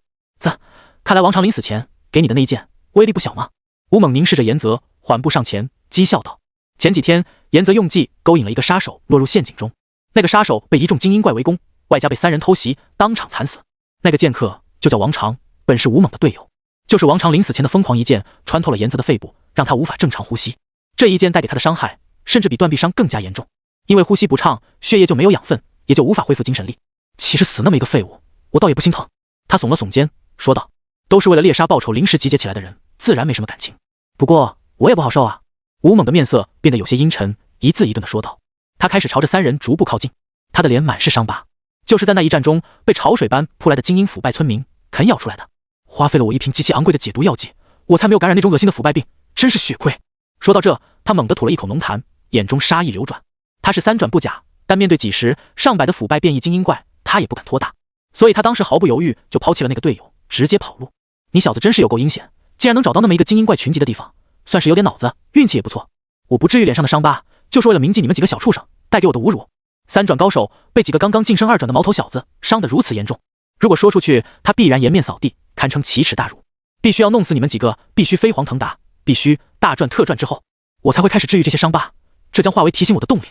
看来王长临死前给你的那一剑威力不小嘛。吴猛凝视着严泽，缓步上前，讥笑道。前几天严泽用计勾引了一个杀手落入陷阱中，那个杀手被一众精英怪围攻，外加被3人偷袭，当场惨死。那个剑客就叫王长，本是吴猛的队友。就是王长临死前的疯狂一剑穿透了严泽的肺部，让他无法正常呼吸。这一剑带给他的伤害甚至比断臂伤更加严重，因为呼吸不畅，血液就没有养分，也就无法恢复精神力。其实死那么一个废物，我倒也不心疼。他耸了耸肩说道，都是为了猎杀报酬临时集结起来的人，自然没什么感情。不过我也不好受啊。吴猛的面色变得有些阴沉，一字一顿地说道。他开始朝着3人逐步靠近，他的脸满是伤疤，就是在那一战中被潮水般扑来的精英腐败村民啃咬出来的。花费了我1瓶极其昂贵的解毒药剂，我才没有感染那种恶心的腐败病，真是血亏。说到这，他猛地吐了一口浓痰，眼中杀意流转。他是3转不假，但面对几十上百的腐败变异精英怪，他也不敢拖大，所以他当时毫不犹豫就抛弃了那个队友，直接跑路。你小子真是有够阴险，竟然能找到那么一个精英怪群集的地方，算是有点脑子，运气也不错。我不至于脸上的伤疤就是为了铭记你们几个小畜生带给我的侮辱。3转高手被几个刚刚晋升2转的毛头小子伤得如此严重，如果说出去，他必然颜面扫地，堪称奇耻大辱。必须要弄死你们几个，必须飞黄腾达，必须大赚特赚之后，我才会开始治愈这些伤疤，这将化为提醒我的动力。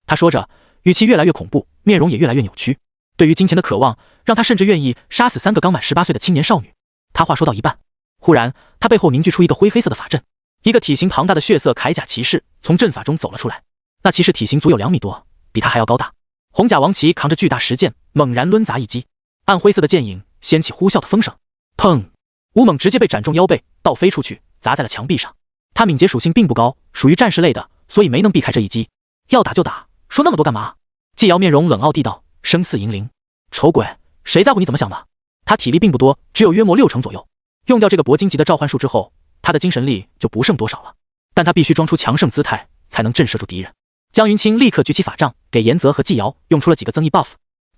他说着，语气越来越恐怖，面容也越来越扭曲。对于金钱的渴望，让他甚至愿意杀死3个刚满18岁的青年少女。他话说到一半，忽然他背后凝聚出一个灰黑色的法阵，一个体型庞大的血色铠甲骑士从阵法中走了出来。那骑士体型足有2米多，比他还要高大。红甲王旗扛着巨大石剑，猛然抡砸一击，暗灰色的剑影掀起呼啸的风声。砰！吴猛直接被斩中腰背，倒飞出去，砸在了墙壁上。他敏捷属性并不高，属于战士类的，所以没能避开这一击。要打就打，说那么多干嘛？季瑶面容冷傲地道，声似银铃。丑鬼，谁在乎你怎么想的？他体力并不多，只有约莫60%左右。用掉这个铂金级的召唤术之后，他的精神力就不剩多少了。但他必须装出强盛姿态，才能震慑住敌人。江云清立刻举起法杖，给严泽和季瑶用出了几个增益 buff。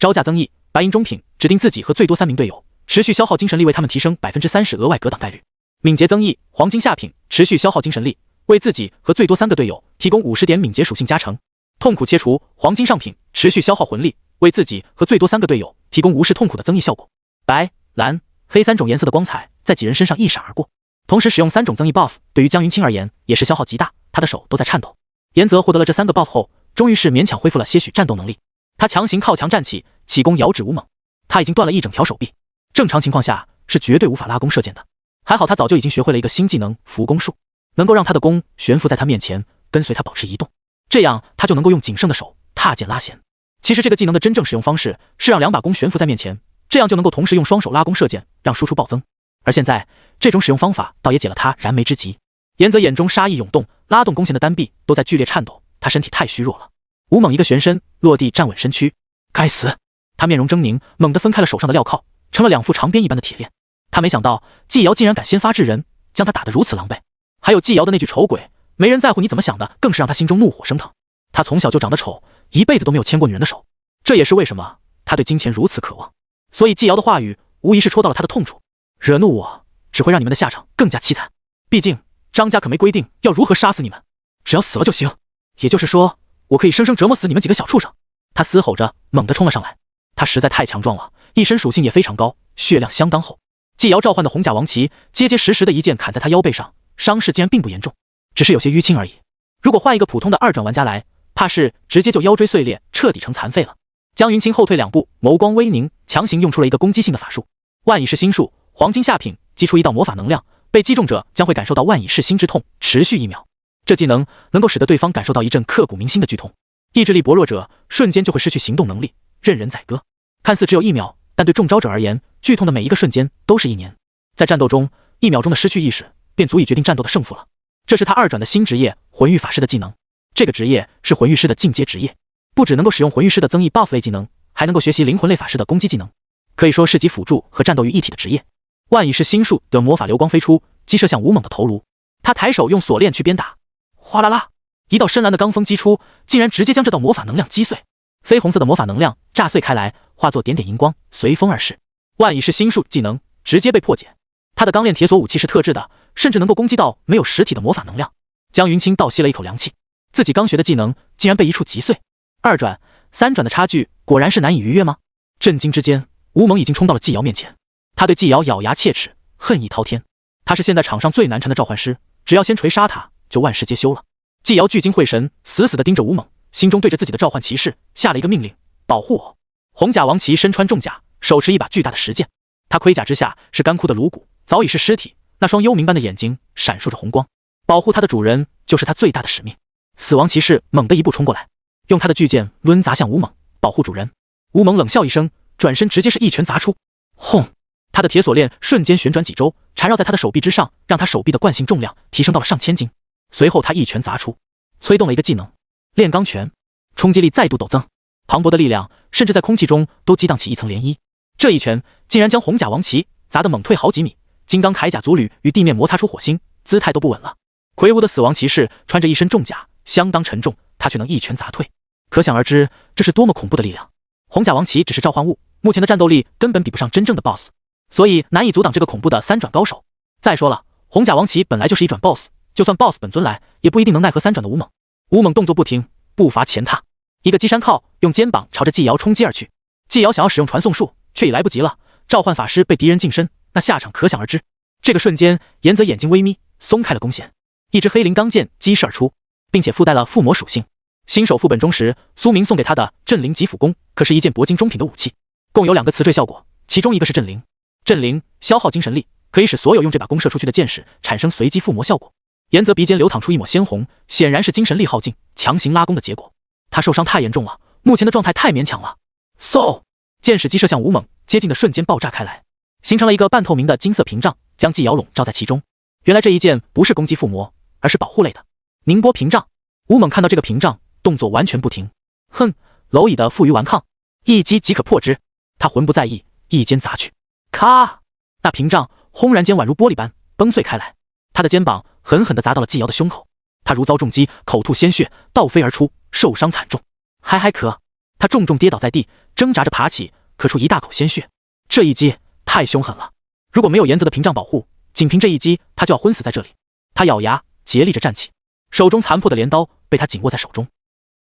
招架增益，白银中品指定自己和最多3名队友，持续消耗精神力为他们提升 30% 额外格挡概率。敏捷增益，黄金下品持续消耗精神力，为自己和最多3个队友提供50点敏捷属性加成。痛苦切除，黄金上品持续消耗魂力，为自己和最多3个队友提供无视痛苦的增益效果。白、蓝、黑3种颜色的光彩在几人身上一闪而过，同时使用3种增益 buff， 对于江云清而言也是消耗极大，他的手都在颤抖。岩泽获得了这3个 buff 后，终于是勉强恢复了些许战斗能力。他强行靠墙站起，起弓遥指吴猛。他已经断了一整条手臂，正常情况下是绝对无法拉弓射箭的。还好他早就已经学会了一个新技能浮弓术，能够让他的弓悬浮在他面前，跟随他保持移动，这样他就能够用仅剩的手踏箭拉弦。其实这个技能的真正使用方式是让2把弓悬浮在面前，这样就能够同时用双手拉弓射箭，让输出暴增。而现在这种使用方法倒也解了他燃眉之急。岩泽眼中杀意涌动，拉动弓弦的单臂都在剧烈颤抖，他身体太虚弱了。吴猛一个旋身落地站稳身躯，该死！他面容狰狞，猛地分开了手上的镣铐，成了2副长鞭一般的铁链。他没想到季瑶竟然敢先发制人，将他打得如此狼狈。还有季瑶的那句丑鬼，没人在乎你怎么想的，更是让他心中怒火升腾。他从小就长得丑，一辈子都没有牵过女人的手，这也是为什么他对金钱如此渴望。所以季瑶的话语无疑是戳到了他的痛处，惹怒我只会让你们的下场更加凄惨。毕竟张家可没规定要如何杀死你们，只要死了就行。也就是说，我可以生生折磨死你们几个小畜生。他嘶吼着猛地冲了上来，他实在太强壮了，一身属性也非常高，血量相当厚。季瑶召唤的红甲王旗结结实实的一剑砍在他腰背上，伤势竟然并不严重，只是有些淤青而已。如果换一个普通的2转玩家来，怕是直接就腰椎碎裂，彻底成残废了。江云清后退2步，眸光微凝，强行用出了一个攻击性的法术万蚁噬心术，黄金下品击出一道魔法能量，被击中者将会感受到万蚁噬心之痛，持续1秒。这技能能够使得对方感受到一阵刻骨铭心的剧痛，意志力薄弱者瞬间就会失去行动能力，任人宰割。看似只有1秒，但对中招者而言，剧痛的每一个瞬间都是1年。在战斗中，1秒钟的失去意识便足以决定战斗的胜负了。这是他2转的新职业魂域法师的技能，这个职业是魂域师的进阶职业，不只能够使用魂域师的增益 buff 类技能，还能够学习灵魂类法师的攻击技能，可以说是集辅助和战斗于一体的职业。万蚁噬心术的魔法流光飞出，击射向吴猛的头颅。他抬手用锁链去鞭打，哗啦啦，一道深蓝的罡风击出，竟然直接将这道魔法能量击碎。绯红色的魔法能量炸碎开来，化作点点荧光，随风而逝。万蚁噬心术技能直接被破解。他的钢链铁锁武器是特制的，甚至能够攻击到没有实体的魔法能量。江云清倒吸了一口凉气，自己刚学的技能竟然被一触即碎。2转、3转的差距果然是难以逾越吗？震惊之间，吴猛已经冲到了季瑶面前。他对季瑶咬牙切齿，恨意滔天。他是现在场上最难缠的召唤师，只要先锤杀他，就万事皆休了。季瑶聚精会神，死死地盯着吴猛，心中对着自己的召唤骑士下了一个命令：保护我。红甲王旗身穿重甲，手持一把巨大的石剑，他盔甲之下是干枯的颅骨，早已是尸体，那双幽冥般的眼睛闪烁着红光。保护他的主人就是他最大的使命。死亡骑士猛地一步冲过来，用他的巨剑抡砸向吴猛，保护主人。吴猛冷笑一声，转身直接是一拳砸出，轰！他的铁锁链瞬间旋转几周，缠绕在他的手臂之上，让他手臂的惯性重量提升到了上千斤。随后他一拳砸出，催动了一个技能炼钢拳，冲击力再度陡增，磅礴的力量甚至在空气中都激荡起一层涟漪。这一拳竟然将红甲王旗砸得猛退好几米，金刚铠甲足履与地面摩擦出火星，姿态都不稳了。魁梧的死亡骑士穿着一身重甲，相当沉重，他却能一拳砸退，可想而知这是多么恐怖的力量。红甲王旗只是召唤物，目前的战斗力根本比不上真正的 BOSS， 所以难以阻挡这个恐怖的3转高手。再说了，红甲王旗本来就是一转 BOSS， 就算 BOSS 本尊来，也不一定能奈何3转的吴猛。吴猛动作不停，步伐前踏，一个击山靠，用肩膀朝着季瑶冲击而去。季瑶想要使用传送术，却已来不及了，召唤法师被敌人近身，那下场可想而知。这个瞬间，岩泽眼睛微眯，松开了弓弦，一支黑灵钢剑击射而出，并且附带了附魔属性。新手副本中时，苏明送给他的镇灵吉斧弓可是一件铂金中品的武器，共有2个词缀效果，其中一个是镇灵。镇灵消耗精神力，可以使所有用这把弓射出去的箭矢产生随机附魔效果。岩泽鼻尖流淌出一抹鲜红，显然是精神力耗尽，强行拉弓的结果。他受伤太严重了，目前的状态太勉强了。嗖！箭矢击射向吴猛，接近的瞬间爆炸开来，形成了一个半透明的金色屏障，将季瑶笼罩在其中。原来这一剑不是攻击附魔，而是保护类的宁波屏障。吴猛看到这个屏障，动作完全不停。哼，蝼蚁的负隅顽抗，一击即可破之。他浑不在意，一肩砸去，咔！那屏障轰然间宛如玻璃般崩碎开来。他的肩膀狠狠地砸到了季瑶的胸口，他如遭重击，口吐鲜血，倒飞而出，受伤惨重。还可。他他重重跌倒在地，挣扎着爬起，咳出一大口鲜血。这一击太凶狠了，如果没有颜泽的屏障保护，仅凭这一击，他就要昏死在这里。他咬牙，竭力着站起，手中残破的镰刀被他紧握在手中。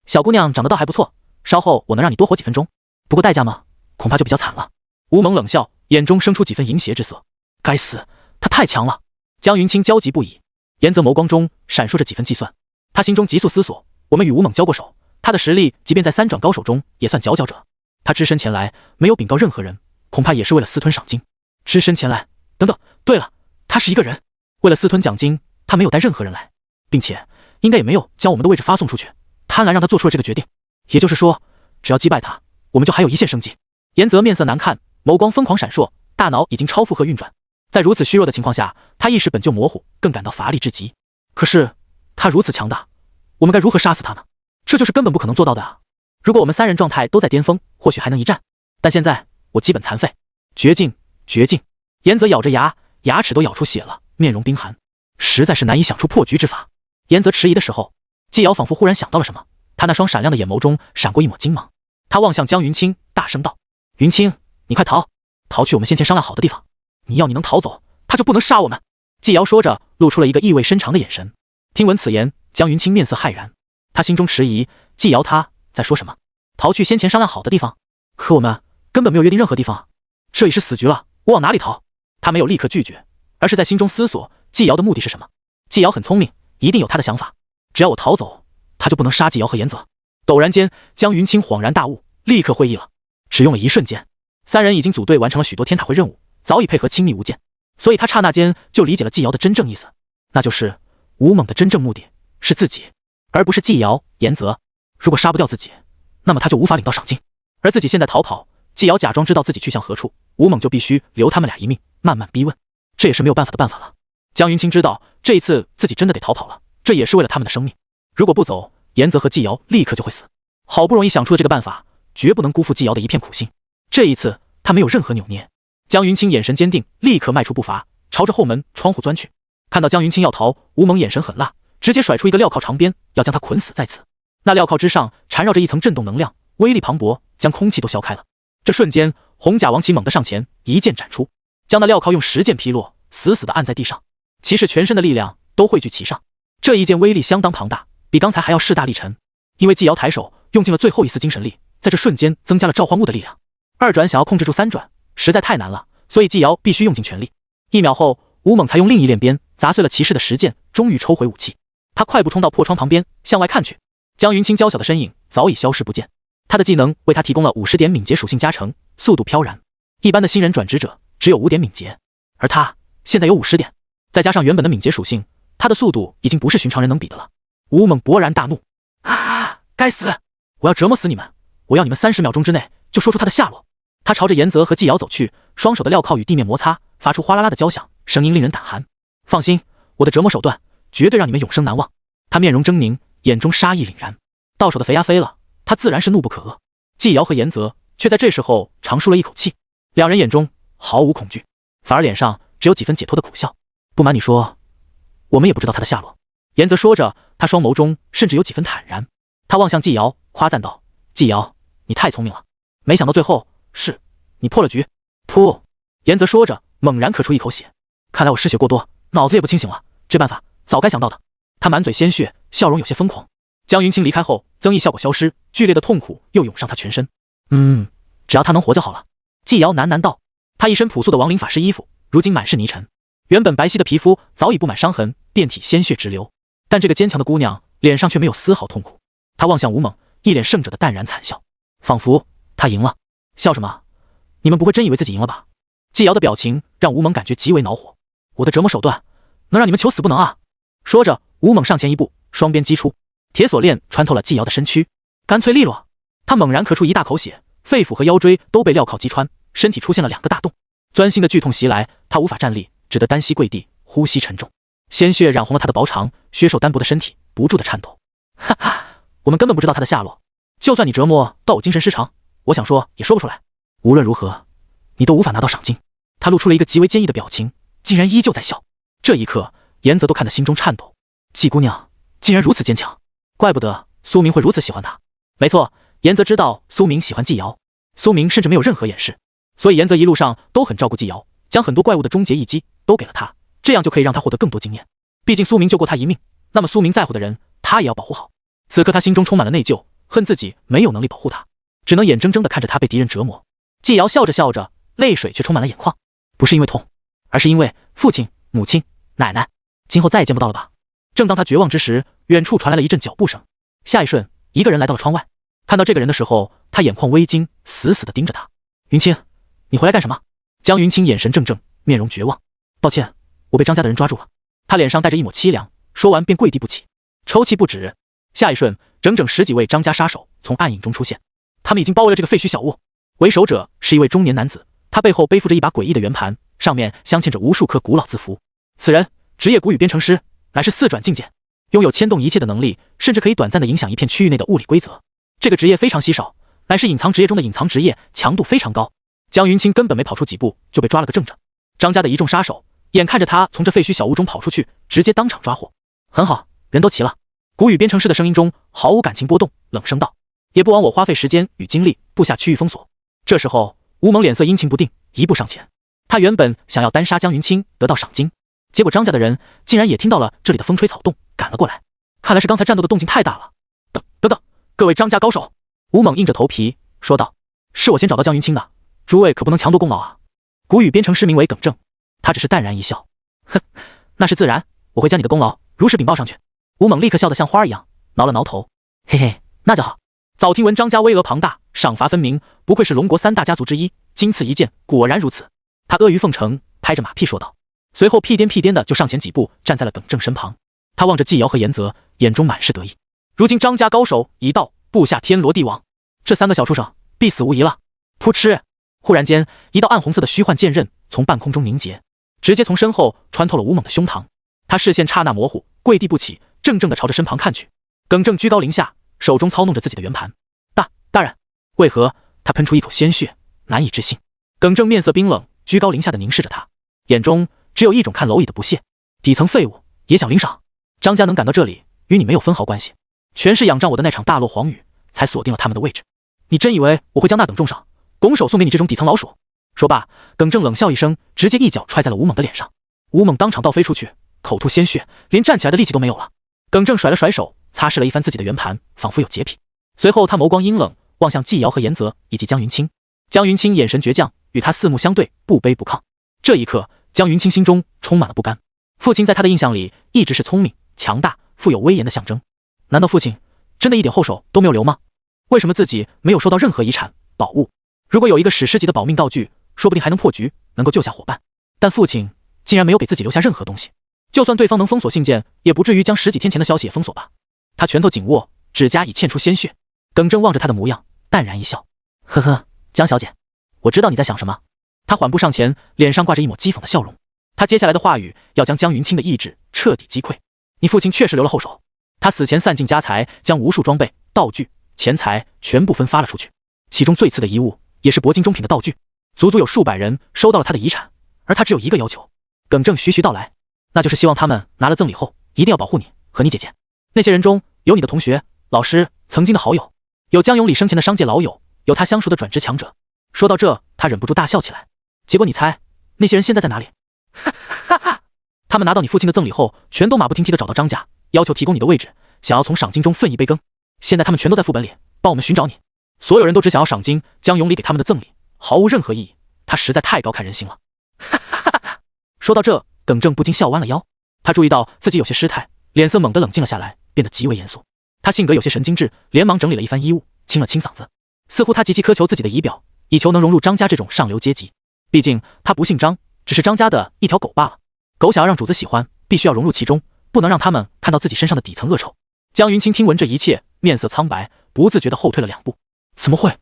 小姑娘长得倒还不错，稍后我能让你多活几分钟，不过代价嘛，恐怕就比较惨了。吴猛冷笑，眼中生出几分淫邪之色。该死，他太强了！江云清焦急不已，颜泽眸光中闪烁着几分计算，他心中急速思索：我们与吴猛交过手，他的实力即便在三转高手中也算佼佼者。他只身前来，没有禀告任何人，恐怕也是为了私吞赏金。只身前来，等等，对了，他是一个人，为了私吞奖金，他没有带任何人来，并且应该也没有将我们的位置发送出去，贪婪让他做出了这个决定。也就是说，只要击败他，我们就还有一线生机。颜泽面色难看，眸光疯狂闪烁，大脑已经超负荷运转。在如此虚弱的情况下，他意识本就模糊，更感到乏力至极。可是他如此强大，我们该如何杀死他呢？这就是根本不可能做到的啊！如果我们三人状态都在巅峰，或许还能一战，但现在我基本残废。绝境，绝境！颜泽咬着牙，牙齿都咬出血了，面容冰寒，实在是难以想出破局之法。颜泽迟疑的时候，季瑶仿佛忽然想到了什么，他那双闪亮的眼眸中闪过一抹金芒。他望向江云清，大声道：云清，你快逃，逃去我们先前商量好的地方。你要你能逃走，他就不能杀我们。季瑶说着，露出了一个意味深长的眼神。听闻此言，江云清面色骇然，他心中迟疑，季瑶他在说什么？逃去先前商量好的地方？可我们根本没有约定任何地方啊！这里是死局了，我往哪里逃？他没有立刻拒绝，而是在心中思索季瑶的目的是什么。季瑶很聪明，一定有他的想法。只要我逃走，他就不能杀季瑶和颜泽。陡然间，江云清恍然大悟，立刻会意了。只用了一瞬间，三人已经组队完成了许多天塔会任务，早已配合亲密无间，所以他刹那间就理解了季瑶的真正意思，那就是吴猛的真正目的是自己，而不是季瑶、颜泽。如果杀不掉自己，那么他就无法领到赏金。而自己现在逃跑，季瑶假装知道自己去向何处，吴猛就必须留他们俩一命，慢慢逼问，这也是没有办法的办法了。江云清知道这一次自己真的得逃跑了，这也是为了他们的生命。如果不走，颜泽和季瑶立刻就会死。好不容易想出了这个办法，绝不能辜负季瑶的一片苦心。这一次他没有任何扭捏。江云清眼神坚定，立刻迈出步伐，朝着后门窗户钻去。看到江云清要逃，吴猛眼神狠辣，直接甩出一个镣铐长鞭，要将他捆死在此。那镣铐之上缠绕着一层震动能量，威力磅礴，将空气都削开了。这瞬间，红甲王旗猛地上前，一剑斩出，将那镣铐用10剑劈落，死死地按在地上。骑士全身的力量都汇聚其上，这一剑威力相当庞大，比刚才还要势大力沉。因为季瑶抬手用尽了最后一丝精神力，在这瞬间增加了召唤物的力量。二转想要控制住三转，实在太难了，所以季瑶必须用尽全力。1秒后，吴猛才用另一链鞭砸碎了骑士的10剑，终于抽回武器。他快步冲到破窗旁边，向外看去。江云清娇小的身影早已消失不见，他的技能为他提供了50点敏捷属性加成，速度飘然。一般的新人转职者只有5点敏捷，而他现在有50点，再加上原本的敏捷属性，他的速度已经不是寻常人能比的了。吴猛勃然大怒：啊！该死！我要折磨死你们！我要你们30秒钟之内就说出他的下落！他朝着颜泽和季瑶走去，双手的镣铐与地面摩擦，发出哗啦啦的交响，声音令人胆寒。放心，我的折磨手段绝对让你们永生难忘。他面容狰狞，眼中杀意凛然，到手的肥鸭飞了，他自然是怒不可遏。季瑶和颜泽却在这时候长舒了一口气，两人眼中毫无恐惧，反而脸上只有几分解脱的苦笑。不瞒你说，我们也不知道他的下落。颜泽说着，他双眸中甚至有几分坦然。他望向季瑶，夸赞道：季瑶，你太聪明了，没想到最后是你破了局。噗！颜泽说着，猛然咳出一口血。看来我失血过多，脑子也不清醒了，这办法早该想到的。他满嘴鲜血，笑容有些疯狂。江云清离开后，增益效果消失，剧烈的痛苦又涌上他全身。只要他能活就好了。季瑶喃喃道。他一身朴素的亡灵法师衣服，如今满是泥尘，原本白皙的皮肤早已布满伤痕，遍体鲜血直流。但这个坚强的姑娘脸上却没有丝毫痛苦。她望向吴猛，一脸胜者的淡然惨笑，仿佛他赢了。笑什么？你们不会真以为自己赢了吧？季瑶的表情让吴猛感觉极为恼火。我的折磨手段能让你们求死不能啊！说着，吴猛上前一步，双鞭击出，铁锁链穿透了季瑶的身躯，干脆利落。他猛然咳出一大口血，肺腑和腰椎都被镣铐击穿，身体出现了2个大洞。钻心的剧痛袭来，他无法站立，只得单膝跪地，呼吸沉重，鲜血染红了他的薄长、削瘦单薄的身体，不住的颤抖。哈哈，我们根本不知道他的下落，就算你折磨到我精神失常，我想说也说不出来。无论如何，你都无法拿到赏金。他露出了一个极为坚毅的表情，竟然依旧在笑。这一刻，颜泽都看得心中颤抖。季姑娘竟然如此坚强，怪不得苏明会如此喜欢她。没错，严泽知道苏明喜欢季瑶，苏明甚至没有任何掩饰，所以严泽一路上都很照顾季瑶，将很多怪物的终结一击都给了他，这样就可以让他获得更多经验。毕竟苏明救过他一命，那么苏明在乎的人他也要保护好。此刻他心中充满了内疚，恨自己没有能力保护他，只能眼睁睁地看着他被敌人折磨。季瑶笑着笑着，泪水却充满了眼眶，不是因为痛，而是因为父亲、母亲、奶奶，今后再也见不到了吧。正当他绝望之时，远处传来了一阵脚步声，下一瞬，一个人来到了窗外。看到这个人的时候，他眼眶微惊，死死地盯着他。云清，你回来干什么？江云清眼神怔怔，面容绝望。抱歉，我被张家的人抓住了。他脸上带着一抹凄凉，说完便跪地不起，抽泣不止。下一瞬，整整10几位张家杀手从暗影中出现，他们已经包围了这个废墟小屋。为首者是一位中年男子，他背后背负着一把诡异的圆盘，上面镶嵌着无数颗古老字符。此人职业古语编程师，乃是4转境界，拥有牵动一切的能力，甚至可以短暂地影响一片区域内的物理规则。这个职业非常稀少，乃是隐藏职业中的隐藏职业，强度非常高。江云清根本没跑出几步就被抓了个正着。张家的一众杀手眼看着他从这废墟小屋中跑出去，直接当场抓获。很好，人都齐了。古语编程师的声音中毫无感情波动，冷声道：也不枉我花费时间与精力布下区域封锁。这时候吴猛脸色阴晴不定，一步上前。他原本想要单杀江云清得到赏金，结果张家的人竟然也听到了这里的风吹草动，赶了过来。看来是刚才战斗的动静太大了。等，各位张家高手！吴猛硬着头皮说道：是我先找到江云清的，诸位可不能强夺功劳啊。古语编程师名为耿正，他只是淡然一笑，哼，那是自然，我会将你的功劳如实禀报上去。吴猛立刻笑得像花一样，挠了挠头，嘿嘿，那就好。早听闻张家巍峨庞大，赏罚分明，不愧是龙国3大家族之一，今次一见，果然如此。他阿谀奉承，拍着马屁说道，随后屁颠屁颠的就上前几步，站在了耿正身旁。他望着季瑶和严泽，眼中满是得意。如今张家高手已到，布下天罗地网，这3个小畜生必死无疑了。噗嗤！忽然间，一道暗红色的虚幻剑刃从半空中凝结，直接从身后穿透了吴猛的胸膛。他视线刹那模糊，跪地不起，怔怔地朝着身旁看去。耿正居高临下，手中操弄着自己的圆盘。大人，为何？他喷出一口鲜血，难以置信。耿正面色冰冷，居高临下地凝视着他，眼中只有一种看蝼蚁的不屑。底层废物也想领赏？张家能赶到这里，与你没有分毫关系，全是仰仗我的那场大落黄雨，才锁定了他们的位置。你真以为我会将那等重赏拱手送给你这种底层老鼠？说罢，耿正冷笑一声，直接一脚踹在了吴猛的脸上。吴猛当场倒飞出去，口吐鲜血，连站起来的力气都没有了。耿正甩了甩手，擦拭了一番自己的圆盘，仿佛有洁癖。随后他眸光阴冷，望向季瑶和严泽以及江云清。江云清眼神倔强，与他四目相对，不卑不亢。这一刻，江云清心中充满了不甘。父亲在他的印象里一直是聪明、强大、富有威严的象征，难道父亲真的一点后手都没有留吗？为什么自己没有收到任何遗产宝物？如果有一个史诗级的保命道具，说不定还能破局，能够救下伙伴。但父亲竟然没有给自己留下任何东西，就算对方能封锁信件，也不至于将10几天前的消息也封锁吧。他拳头紧握，指甲已嵌出鲜血。耿正望着他的模样，淡然一笑，呵呵，江小姐，我知道你在想什么。他缓步上前，脸上挂着一抹讥讽的笑容。他接下来的话语要将江云清的意志彻底击溃。你父亲确实留了后手，他死前散尽家财，将无数装备、道具、钱财全部分发了出去，其中最次的遗物也是铂金中品的道具，足足有数百人收到了他的遗产，而他只有一个要求。耿正徐徐道来，那就是希望他们拿了赠礼后，一定要保护你和你姐姐。那些人中有你的同学、老师、曾经的好友，有江永礼生前的商界老友，有他相熟的转职强者。说到这，他忍不住大笑起来。结果你猜，那些人现在在哪里？哈哈！他们拿到你父亲的赠礼后，全都马不停蹄地找到张家，要求提供你的位置，想要从赏金中分一杯羹。现在他们全都在副本里帮我们寻找你，所有人都只想要赏金，江永礼给他们的赠礼毫无任何意义，他实在太高看人心了。哈哈哈哈！说到这，耿正不禁笑弯了腰。他注意到自己有些失态，脸色猛地冷静了下来，变得极为严肃。他性格有些神经质，连忙整理了一番衣物，清了清嗓子，似乎他极其苛求自己的仪表，以求能融入张家这种上流阶级。毕竟他不姓张，只是张家的一条狗罢了。狗想要让主子喜欢，必须要融入其中，不能让他们看到自己身上的底层恶臭。江云清听闻这一切，面色苍白，不自觉地后退了2步。怎么会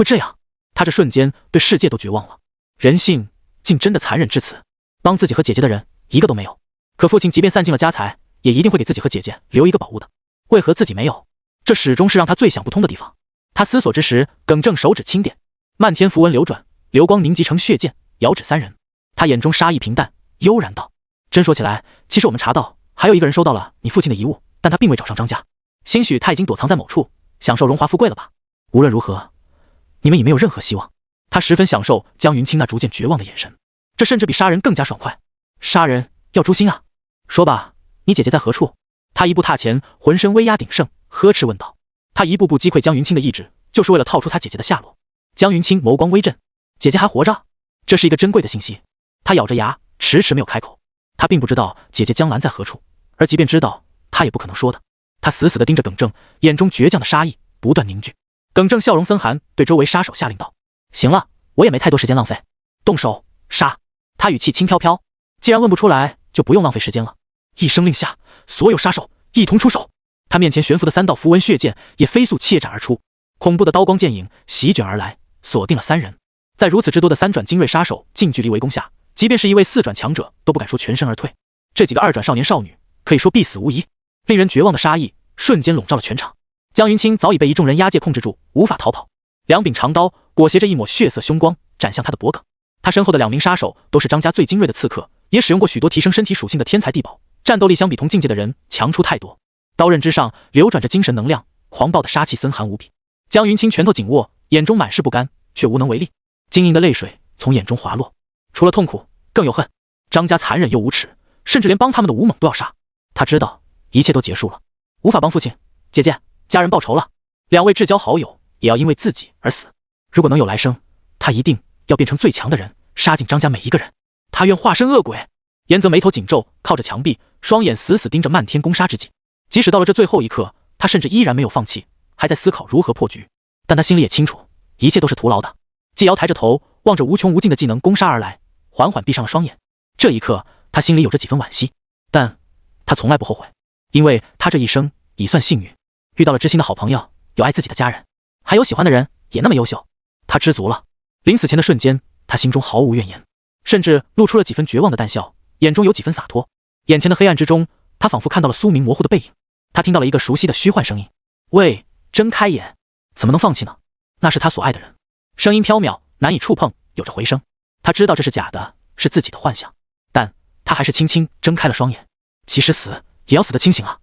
这样？他这瞬间对世界都绝望了。人性竟真的残忍至此，帮自己和姐姐的人一个都没有。可父亲即便散尽了家财，也一定会给自己和姐姐留一个宝物的，为何自己没有？这始终是让他最想不通的地方。他思索之时，耿正手指轻点，漫天符文流转，流光凝集成血剑，遥指3人。他眼中杀意平淡，悠然道：真说起来，其实我们查到还有一个人收到了你父亲的遗物，但他并未找上张家，兴许他已经躲藏在某处，享受荣华富贵了吧。无论如何，你们已没有任何希望。他十分享受江云清那逐渐绝望的眼神，这甚至比杀人更加爽快。杀人要诛心啊！说吧，你姐姐在何处？他一步踏前，浑身威压鼎盛，呵斥问道。他一步步击溃江云清的意志，就是为了套出他姐姐的下落。江云清眸光微震，姐姐还活着？这是一个珍贵的信息。他咬着牙，迟迟没有开口。他并不知道姐姐江兰在何处，而即便知道，他也不可能说的。他死死地盯着耿正，眼中倔强的杀意不断凝聚。耿正笑容森寒，对周围杀手下令道：行了，我也没太多时间浪费，动手杀。他语气轻飘飘，既然问不出来，就不用浪费时间了。一声令下，所有杀手一同出手。他面前悬浮的3道符文血剑也飞速切斩而出，恐怖的刀光剑影席卷而来，锁定了3人。在如此之多的3转精锐杀手近距离围攻下，即便是一位4转强者都不敢说全身而退。这几个2转少年少女可以说必死无疑。令人绝望的杀意瞬间笼罩了全场。江云清早已被一众人押解控制住，无法逃跑。2柄长刀裹挟着一抹血色凶光斩向他的脖颈。他身后的2名杀手都是张家最精锐的刺客，也使用过许多提升身体属性的天才地宝，战斗力相比同境界的人强出太多。刀刃之上流转着精神能量，狂暴的杀气森寒无比。江云清拳头紧握，眼中满是不甘，却无能为力。晶莹的泪水从眼中滑落，除了痛苦，更有恨。张家残忍又无耻，甚至连帮他们的吴猛都要杀。他知道一切都结束了，无法帮父亲、姐姐、家人报仇了。2位至交好友也要因为自己而死。如果能有来生，他一定要变成最强的人，杀尽张家每一个人。他愿化身恶鬼。严泽眉头紧皱，靠着墙壁，双眼死死盯着漫天攻杀之际。即使到了这最后一刻，他甚至依然没有放弃，还在思考如何破局。但他心里也清楚，一切都是徒劳的。季瑶抬着头，望着无穷无尽的技能攻杀而来，缓缓闭上了双眼。这一刻，他心里有着几分惋惜，但他从来不后悔，因为他这一生已算幸运，遇到了知心的好朋友，有爱自己的家人，还有喜欢的人，也那么优秀。他知足了。临死前的瞬间，他心中毫无怨言，甚至露出了几分绝望的淡笑，眼中有几分洒脱。眼前的黑暗之中，他仿佛看到了苏明模糊的背影。他听到了一个熟悉的虚幻声音：喂，睁开眼。怎么能放弃呢？那是他所爱的人。声音飘渺，难以触碰，有着回声。他知道这是假的，是自己的幻想，但他还是轻轻睁开了双眼。其实死也要死得清醒啊。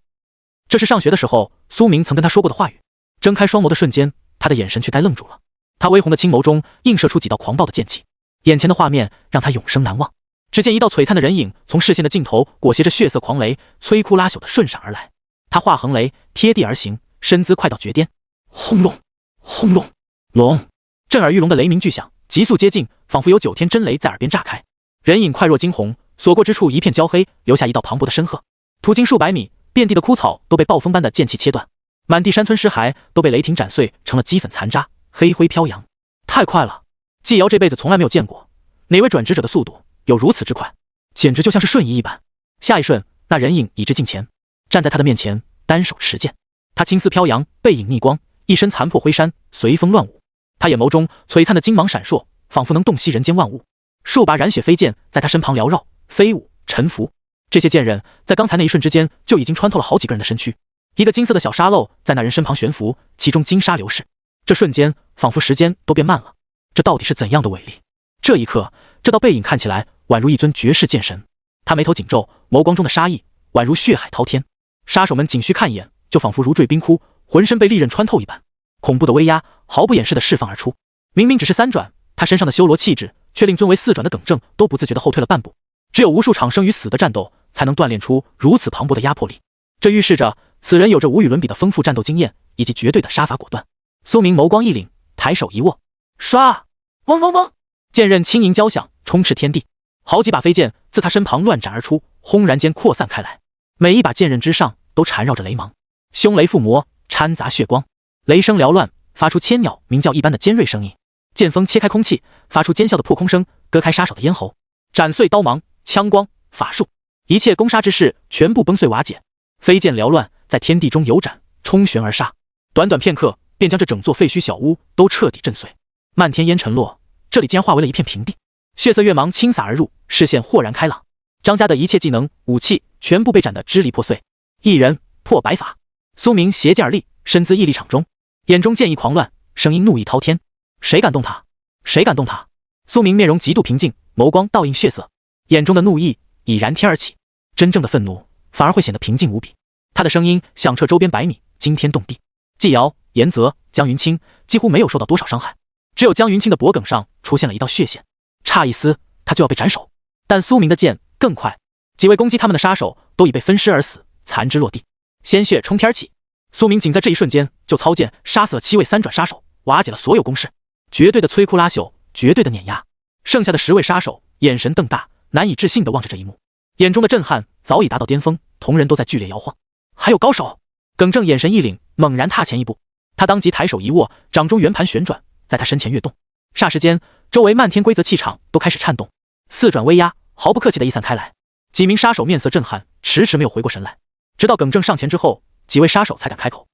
这是上学的时候苏明曾跟他说过的话语。睁开双眸的瞬间，他的眼神却呆愣住了。他微红的青眸中映射出几道狂暴的剑气，眼前的画面让他永生难忘。只见一道璀璨的人影从视线的尽头裹挟着血色狂雷，摧枯拉朽的顺闪而来。他化横雷贴地而行，身姿快到绝巅。轰隆轰隆隆，震耳欲聋的雷鸣巨响急速接近，仿佛有9天真雷在耳边炸开。人影快若惊鸿，所过之处一片焦黑，留下一道磅礴的深壑。途经数百米，遍地的枯草都被暴风般的剑气切断，满地山村尸骸都被雷霆斩碎，成了齑粉残渣，黑灰飘扬。太快了，季瑶这辈子从来没有见过哪位转职者的速度有如此之快，简直就像是瞬移一般。下一瞬，那人影已至近前，站在他的面前，单手持剑。他青丝飘扬，背影逆光，一身残破灰衫，随风乱舞。他眼眸中璀璨的金芒闪烁，仿佛能洞悉人间万物。数把染血飞剑在他身旁缭绕、飞舞、沉浮。这些剑刃在刚才那一瞬之间就已经穿透了好几个人的身躯。一个金色的小沙漏在那人身旁悬浮，其中金沙流逝。这瞬间，仿佛时间都变慢了。这到底是怎样的伟力？这一刻，这道背影看起来宛如一尊绝世剑神。他眉头紧皱，眸光中的杀意宛如血海滔天。杀手们仅需看一眼，就仿佛如坠冰窟，浑身被利刃穿透一般。恐怖的威压毫不掩饰地释放而出。明明只是3转，他身上的修罗气质却令尊为4转的耿正都不自觉地后退了半步。只有无数场生与死的战斗，才能锻炼出如此磅礴的压迫力。这预示着此人有着无与伦比的丰富战斗经验，以及绝对的杀伐果断。苏明眸光一凛，抬手一握，唰，嗡嗡嗡，剑刃轻盈交响，充斥天地。好几把飞剑自他身旁乱斩而出，轰然间扩散开来。每一把剑刃之上都缠绕着雷芒，凶雷附魔，掺杂血光，雷声缭乱，发出千鸟鸣叫一般的尖锐声音。剑锋切开空气，发出尖啸的破空声，割开杀手的咽喉，斩碎刀芒、枪光、法术，一切攻杀之势全部崩碎瓦解。飞剑缭乱，在天地中游斩，冲旋而杀。短短片刻，便将这整座废墟小屋都彻底震碎。漫天烟尘落，这里竟然化为了一片平地。血色月芒倾洒而入，视线豁然开朗。张家的一切技能、武器全部被斩得支离破碎。一人破百法。苏明携剑而立，身姿屹立场中，眼中剑意狂乱，声音怒意滔天。谁敢动他？谁敢动他？苏明面容极度平静，眸光倒映血色，眼中的怒意已燃天而起。真正的愤怒反而会显得平静无比。他的声音响彻周边百米，惊天动地。季瑶、严泽、江云清几乎没有受到多少伤害，只有江云清的脖颈上出现了一道血线，差一丝他就要被斩首。但苏明的剑更快，几位攻击他们的杀手都已被分尸而死，残肢落地，鲜血冲天起。苏明仅在这一瞬间就操剑杀死了7位三转杀手，瓦解了所有攻势，绝对的摧枯拉朽，绝对的碾压。剩下的10位杀手眼神瞪大，难以置信地望着这一幕，眼中的震撼早已达到巅峰，同人都在剧烈摇晃。还有高手！耿正眼神一凛，猛然踏前一步，他当即抬手一握，掌中圆盘旋转，在他身前跃动。霎时间，周围漫天规则气场都开始颤动，四转威压毫不客气地溢散开来。几名杀手面色震撼，迟迟没有回过神来，直到耿正上前之后，几位杀手才敢开口：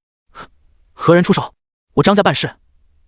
何人出手？我张家办事，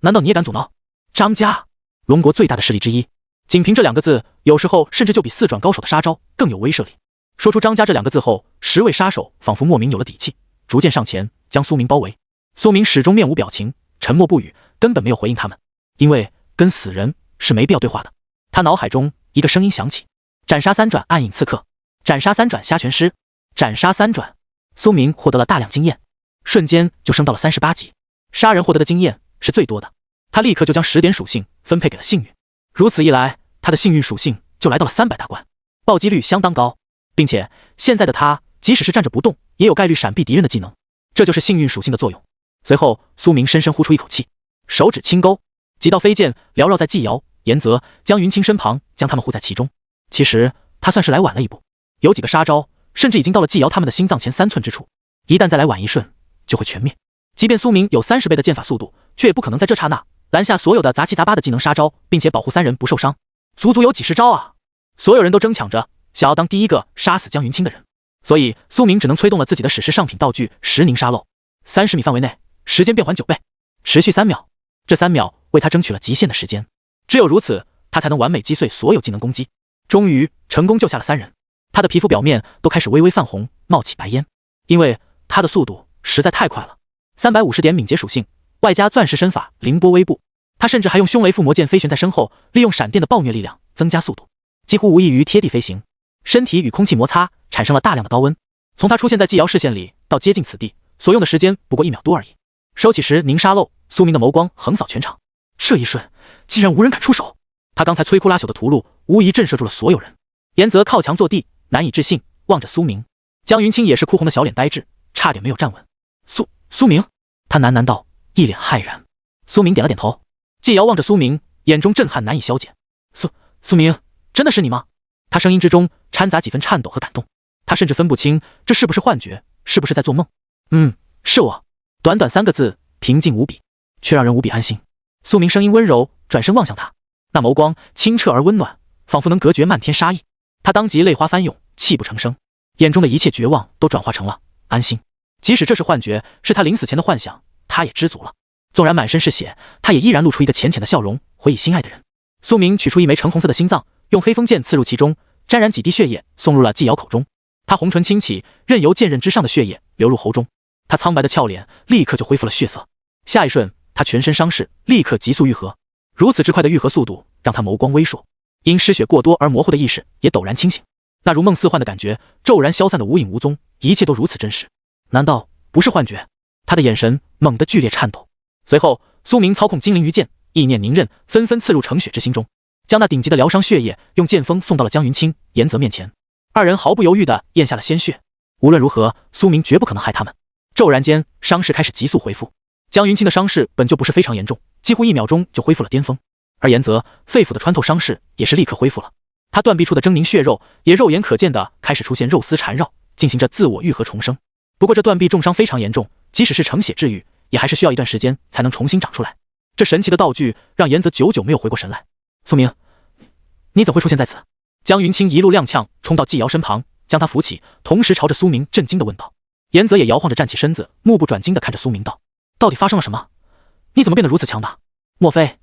难道你也敢阻挠？张家，龙国最大的势力之一，仅凭这2个字，有时候甚至就比4转高手的杀招更有威慑力。说出张家这2个字后，10位杀手仿佛莫名有了底气，逐渐上前将苏明包围。苏明始终面无表情，沉默不语，根本没有回应他们，因为跟死人是没必要对话的。他脑海中一个声音响起：斩杀3转暗影刺客，斩杀3转虾拳师，斩杀3转。苏明获得了大量经验，瞬间就升到了38级。杀人获得的经验是最多的，他立刻就将10点属性分配给了幸运，如此一来，他的幸运属性就来到了300大关，暴击率相当高，并且现在的他即使是站着不动，也有概率闪避敌人的技能，这就是幸运属性的作用。随后，苏明深深呼出一口气，手指轻勾，几道飞剑缭绕在纪瑶、严泽、江云清身旁，将他们护在其中。其实他算是来晚了一步，有几个杀招甚至已经到了纪瑶他们的心脏前3寸之处，一旦再来晚一瞬，就会全灭。即便苏明有30倍的剑法速度，却也不可能在这刹那拦下所有的杂七杂八的技能杀招，并且保护3人不受伤。足足有几十招啊！所有人都争抢着想要当第一个杀死江云清的人，所以苏明只能催动了自己的史诗上品道具10凝沙漏。30米范围内，时间变缓9倍，持续3秒。这3秒为他争取了极限的时间，只有如此，他才能完美击碎所有技能攻击。终于成功救下了3人，他的皮肤表面都开始微微泛红，冒起白烟，因为他的速度实在太快了。350点敏捷属性，外加钻石身法凌波微步，他甚至还用凶雷附魔剑飞旋在身后，利用闪电的暴虐力量增加速度，几乎无异于贴地飞行，身体与空气摩擦产生了大量的高温。从他出现在纪瑶视线里到接近此地，所用的时间不过1秒多而已。收起10凝沙漏，苏明的眸光横扫全场，这一瞬竟然无人敢出手。他刚才摧枯拉朽的屠戮无疑震慑住了所有人。严泽靠墙坐地，难以置信望着苏明。江云清也是哭红的小脸呆滞，差点没有站稳。苏明，他喃喃道，一脸骇然。苏明点了点头。纪瑶望着苏明，眼中震撼难以消减。苏明，真的是你吗？他声音之中掺杂几分颤抖和感动。他甚至分不清这是不是幻觉，是不是在做梦。是我。短短3个字，平静无比，却让人无比安心。苏明声音温柔，转身望向他，那眸光清澈而温暖，仿佛能隔绝漫天杀意。他当即泪花翻涌，泣不成声，眼中的一切绝望都转化成了安心。即使这是幻觉，是他临死前的幻想，他也知足了。纵然满身是血，他也依然露出一个浅浅的笑容，回以心爱的人。苏明取出一枚橙红色的心脏，用黑锋剑刺入其中，沾染几滴血液送入了纪瑶口中。他红唇轻启，任由剑刃之上的血液流入喉中。他苍白的俏脸立刻就恢复了血色。下一瞬，他全身伤势立刻急速愈合。如此之快的愈合速度，让他眸光微烁，因失血过多而模糊的意识也陡然清醒。那如梦似幻的感觉骤然消散的无影无踪，一切都如此真实。难道不是幻觉？他的眼神猛地剧烈颤抖。随后，苏明操控金灵鱼剑，意念凝刃，纷纷刺入程雪之心中，将那顶级的疗伤血液用剑锋送到了江云清、严泽面前。2人毫不犹豫地咽下了鲜血。无论如何，苏明绝不可能害他们。骤然间，伤势开始急速恢复。江云清的伤势本就不是非常严重，几乎1秒钟就恢复了巅峰，而严泽肺腑的穿透伤势也是立刻恢复了。他断臂处的狰狞血肉也肉眼可见的开始出现肉丝缠绕，进行着自我愈合重生。不过这断臂重伤非常严重，即使是成血治愈，也还是需要一段时间才能重新长出来。这神奇的道具让严泽久久没有回过神来。苏明，你怎会出现在此？江云清一路踉跄冲到纪瑶身旁，将他扶起，同时朝着苏明震惊地问道。严泽也摇晃着站起身子，目不转睛地看着苏明道：到底发生了什么？你怎么变得如此强大？莫非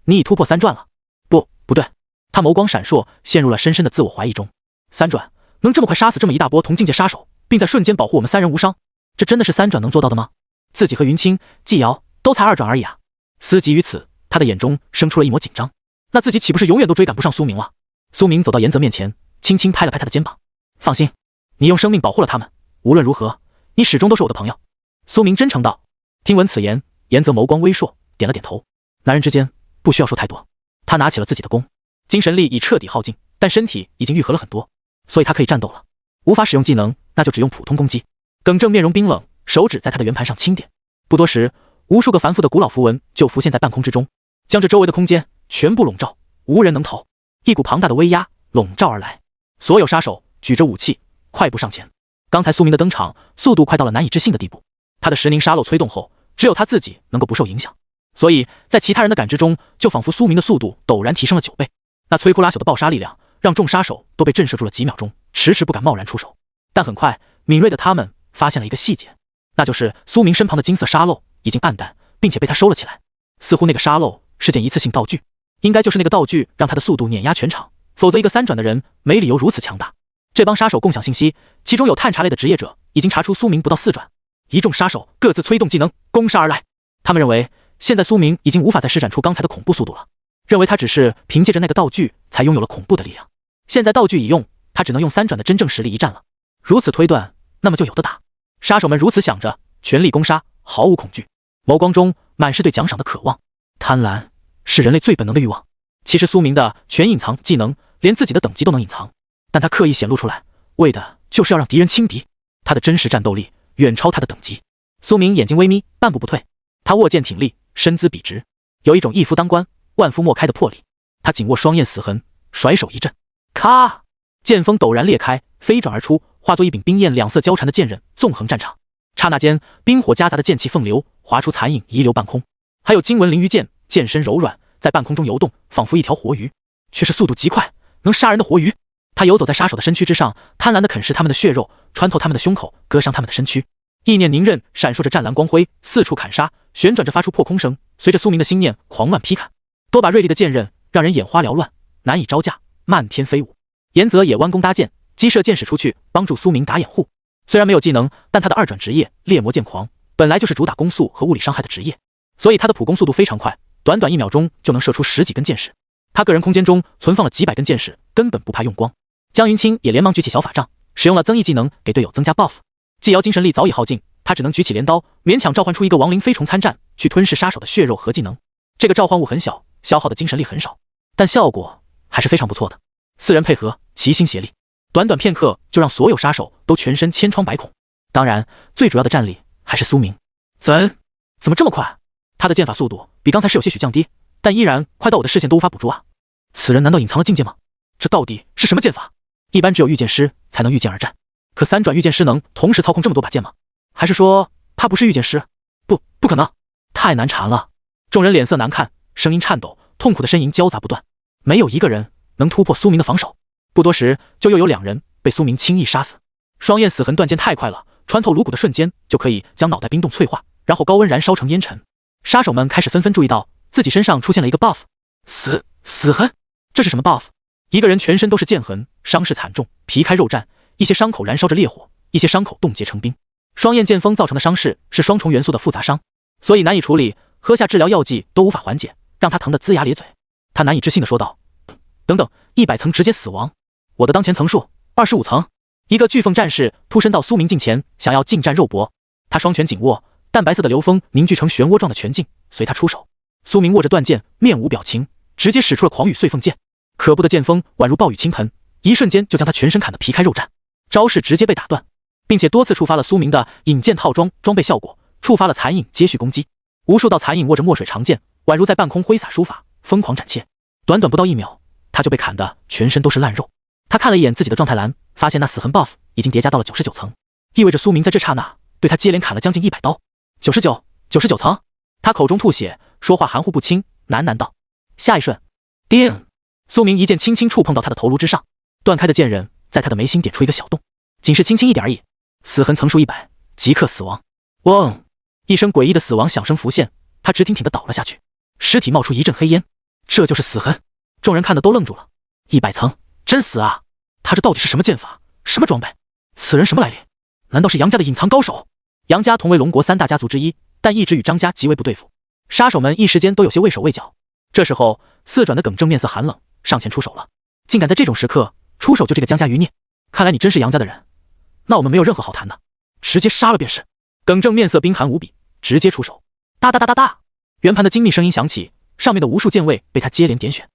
你已突破3转了？不对。他眸光闪烁，陷入了深深的自我怀疑中。3转能这么快杀死这么一大波同境界杀手，并在瞬间保护我们3人无伤，这真的是3转能做到的吗？自己和云清、纪瑶都才2转而已啊！思及于此，他的眼中生出了一抹紧张。那自己岂不是永远都追赶不上苏明了？苏明走到严泽面前，轻轻拍了拍他的肩膀：放心，你用生命保护了他们，无论如何，你始终都是我的朋友。苏明真诚道。听闻此言，严泽眸光微烁，点了点头。男人之间不需要说太多。他拿起了自己的弓，精神力已彻底耗尽，但身体已经愈合了很多，所以他可以战斗了。无法使用技能，那就只用普通攻击。耿正面容冰冷，手指在他的圆盘上轻点。不多时，无数个繁复的古老符文就浮现在半空之中，将这周围的空间全部笼罩，无人能逃。一股庞大的威压笼罩而来，所有杀手举着武器快步上前。刚才苏明的登场速度快到了难以置信的地步，他的石凝沙漏催动后，只有他自己能够不受影响，所以在其他人的感知中，就仿佛苏明的速度陡然提升了9倍。那摧枯拉朽的爆杀力量让众杀手都被震慑住了几秒钟，迟迟不敢贸然出手。但很快，敏锐的他们发现了一个细节，那就是苏明身旁的金色沙漏已经暗淡，并且被他收了起来。似乎那个沙漏是件一次性道具，应该就是那个道具让他的速度碾压全场，否则一个3转的人没理由如此强大。这帮杀手共享信息，其中有探查类的职业者已经查出苏明不到4转。一众杀手各自催动技能攻杀而来，他们认为现在苏明已经无法再施展出刚才的恐怖速度了，认为他只是凭借着那个道具才拥有了恐怖的力量。现在道具已用，他只能用3转的真正实力一战了。如此推断，那么就有的打。杀手们如此想着，全力攻杀，毫无恐惧，眸光中满是对奖赏的渴望。贪婪是人类最本能的欲望。其实苏明的全隐藏技能连自己的等级都能隐藏，但他刻意显露出来，为的就是要让敌人轻敌。他的真实战斗力远超他的等级。苏明眼睛微眯，半步不退。他握剑挺立，身姿笔直，有一种一夫当关，万夫莫开的魄力。他紧握双焰死痕，甩手一震，咔！剑锋陡然裂开，飞转而出，化作一柄冰焰两色交缠的剑刃，纵横战场。刹那间，冰火夹杂的剑气凤流，划出残影，遗留半空。还有金纹鳞鱼剑，剑身柔软，在半空中游动，仿佛一条活鱼，却是速度极快，能杀人的活鱼。他游走在杀手的身躯之上，贪婪地啃食他们的血肉，穿透他们的胸口，割伤他们的身躯。意念凝刃闪烁着湛蓝光辉，四处砍杀，旋转着发出破空声，随着苏明的心念狂乱劈砍。多把锐利的剑刃让人眼花缭乱，难以招架，漫天飞舞。岩泽也弯弓搭箭，击射箭矢出去，帮助苏明打掩护。虽然没有技能，但他的2转职业猎魔剑狂本来就是主打攻速和物理伤害的职业，所以他的普攻速度非常快，短短1秒钟就能射出10几根箭矢。他个人空间中存放了几百根箭矢，根本不怕用光。江云清也连忙举起小法杖，使用了增益技能给队友增加 buff。纪瑶精神力早已耗尽，他只能举起镰刀，勉强召唤出一个亡灵飞虫参战，去吞噬杀手的血肉和技能。这个召唤物很小，消耗的精神力很少，但效果还是非常不错的。4人配合，齐心协力，短短片刻就让所有杀手都全身千疮百孔。当然，最主要的战力还是苏明。怎么这么快？他的剑法速度比刚才是有些许降低，但依然快到我的视线都无法捕捉啊！此人难道隐藏了境界吗？这到底是什么剑法？一般只有御剑师才能御剑而战，可3转御剑师能同时操控这么多把剑吗？还是说他不是御剑师？不可能，太难缠了。众人脸色难看，声音颤抖，痛苦的呻吟交杂不断，没有一个人能突破苏明的防守。不多时，就又有2人被苏明轻易杀死。双焰死痕断剑太快了，穿透颅骨的瞬间就可以将脑袋冰冻脆化，然后高温燃烧成烟尘。杀手们开始纷纷注意到自己身上出现了一个 buff， 死痕，这是什么 buff？ 一个人全身都是剑痕，伤势惨重，皮开肉绽，一些伤口燃烧着烈火，一些伤口冻结成冰。双焰剑锋造成的伤势是双重元素的复杂伤，所以难以处理，喝下治疗药剂都无法缓解，让他疼得龇牙咧嘴。他难以置信地说道：等等，100层直接死亡，我的当前层数25层。一个巨凤战士扑身到苏明近前，想要近战肉搏。他双拳紧握，淡白色的流风凝聚成漩涡状的拳劲，随他出手。苏明握着断剑，面无表情，直接使出了狂雨碎凤剑。可怖的剑锋宛如暴雨倾盆，一瞬间就将他全身砍得皮开肉绽，招式直接被打断，并且多次触发了苏明的引剑套装装备效果，触发了残影接续攻击。无数道残影握着墨水长剑，宛如在半空挥洒书法，疯狂斩切。短短不到1秒，他就被砍得全身都是烂肉。他看了一眼自己的状态栏，发现那死痕 buff 已经叠加到了99层，意味着苏明在这刹那对他接连砍了将近100刀。99层。他口中吐血，说话含糊不清，喃喃道。下一瞬，叮！苏明一剑轻轻触碰到他的头颅之上，断开的剑刃在他的眉心点出一个小洞，仅是轻轻一点而已。死痕层数100，即刻死亡。嗡！一声诡异的死亡响声浮现，他直挺挺地倒了下去，尸体冒出一阵黑烟。这就是死痕。众人看得都愣住了。100层，真死啊！他这到底是什么剑法？什么装备？此人什么来历？难道是杨家的隐藏高手？杨家同为龙国3大家族之一，但一直与张家极为不对付。杀手们一时间都有些畏手畏脚。这时候4转的耿正面色寒冷，上前出手了。竟敢在这种时刻出手救这个江家余孽，看来你真是杨家的人，那我们没有任何好谈的，直接杀了便是。耿正面色冰寒无比，直接出手。哒哒哒哒哒，圆盘的精密声音响起，上面的无数键位被他接连点选。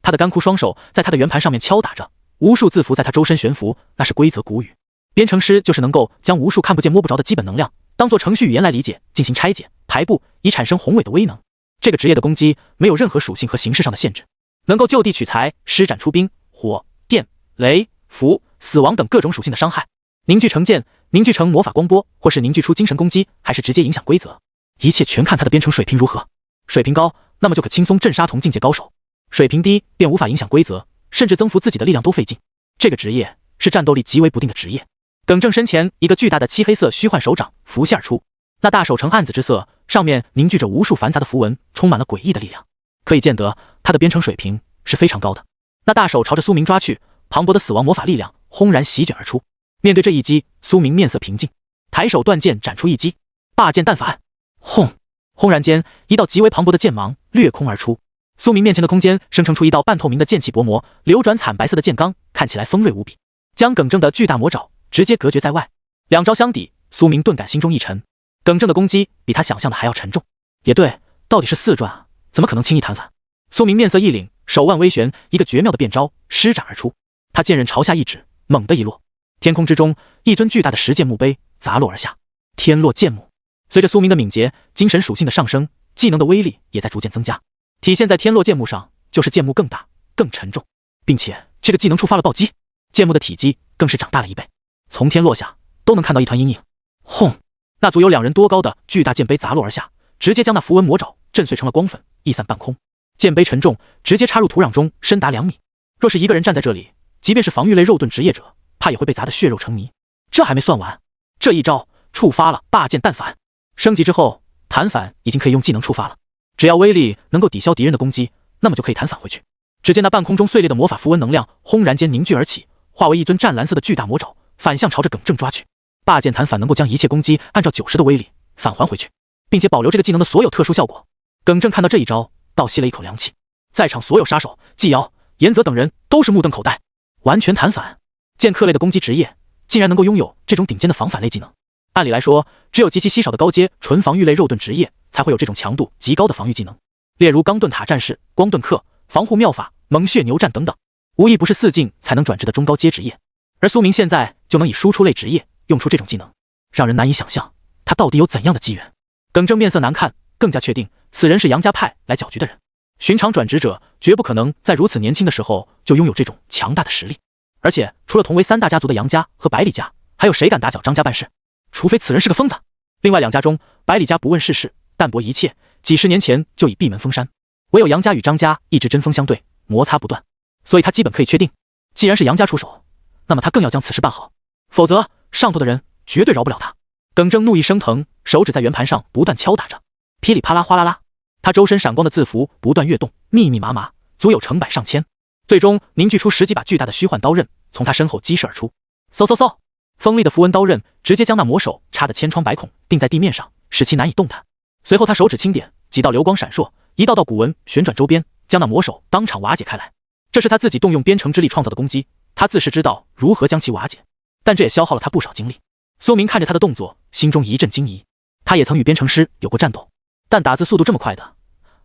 他的干枯双手在他的圆盘上面敲打着，无数字符在他周身悬浮，那是规则古语。编程师就是能够将无数看不见摸不着的基本能量当做程序语言来理解，进行拆解排布，以产生宏伟的威能。这个职业的攻击没有任何属性和形式上的限制，能够就地取材，施展出兵、火、电、雷、符、死亡等各种属性的伤害，凝聚成剑，凝聚成魔法光波，或是凝聚出精神攻击，还是直接影响规则，一切全看他的编程水平如何。水平高，那么就可轻松镇杀同境界高手；水平低，便无法影响规则，甚至增幅自己的力量都费劲。这个职业是战斗力极为不定的职业。耿正身前一个巨大的漆黑色虚幻手掌浮现而出，那大手呈暗紫之色，上面凝聚着无数繁杂的符文，充满了诡异的力量。可以见得他的编程水平是非常高的。那大手朝着苏明抓去，磅礴的死亡魔法力量轰然席卷而出。面对这一击，苏明面色平静，抬手断剑斩出一击，霸剑弹反。轰！轰然间，一道极为磅礴的剑芒掠空而出。苏明面前的空间生成出一道半透明的剑气薄膜，流转惨白色的剑罡看起来锋锐无比，将耿正的巨大魔爪直接隔绝在外。两招相抵，苏明顿感心中一沉，耿正的攻击比他想象的还要沉重。也对，到底是四转啊，怎么可能轻易弹反？苏明面色一凛，手腕微旋，一个绝妙的变招施展而出。他剑刃朝下一指，猛地一落，天空之中一尊巨大的石剑墓碑砸落而下。天落剑墓。随着苏明的敏捷，精神属性的上升，技能的威力也在逐渐增加。体现在天落剑墓上，就是剑墓更大、更沉重，并且这个技能触发了暴击，剑墓的体积更是长大了1倍。从天落下，都能看到一团阴影。轰！那足有2人多高的巨大剑碑砸落而下，直接将那符文魔爪震碎成了光粉，溢散半空。剑碑沉重，直接插入土壤中，深达2米。若是一个人站在这里，即便是防御类肉盾职业者，怕也会被砸得血肉成泥。这还没算完，这一招触发了霸剑弹反。升级之后，弹反已经可以用技能触发了，只要威力能够抵消敌人的攻击，那么就可以弹反回去。只见那半空中碎裂的魔法符文能量轰然间凝聚而起，化为一尊湛蓝色的巨大魔爪，反向朝着耿正抓去。霸剑弹反能够将一切攻击按照90的威力返还回去，并且保留这个技能的所有特殊效果。耿正看到这一招，倒吸了一口凉气。在场所有杀手季瑶、岩泽等人都是目瞪口呆，完全弹反。剑客类的攻击职业竟然能够拥有这种顶尖的防反类技能。按理来说，只有极其稀少的高阶纯防御类肉盾职业才会有这种强度极高的防御技能，例如钢盾塔战士、光盾客、防护妙法、猛血牛战等等，无疑不是4进才能转职的中高阶职业。而苏明现在就能以输出类职业用出这种技能，让人难以想象他到底有怎样的机缘。耿正面色难看，更加确定此人是杨家派来搅局的人。寻常转职者绝不可能在如此年轻的时候就拥有这种强大的实力，而且除了同为3大家族的杨家和百里家，还有谁敢打搅张家办事？除非此人是个疯子。另外2家中，百里家不问世事，淡泊一切，几10年前就已闭门封山，唯有杨家与张家一直针锋相对，摩擦不断，所以他基本可以确定，既然是杨家出手，那么他更要将此事办好，否则上头的人绝对饶不了他。耿正怒意升腾，手指在圆盘上不断敲打着，噼里啪啦哗啦啦，他周身闪光的字符不断跃动，密密麻麻，足有成百上千，最终凝聚出10几把巨大的虚幻刀刃，从他身后激射而出。嗖嗖嗖，锋利的符文刀刃直接将那魔手插得千疮百孔，钉在地面上，使其难以动弹。随后他手指轻点，几道流光闪烁，一道道古文旋转周边，将那魔手当场瓦解开来。这是他自己动用编程之力创造的攻击，他自是知道如何将其瓦解，但这也消耗了他不少精力。苏明看着他的动作，心中一阵惊疑。他也曾与编程师有过战斗，但打字速度这么快的，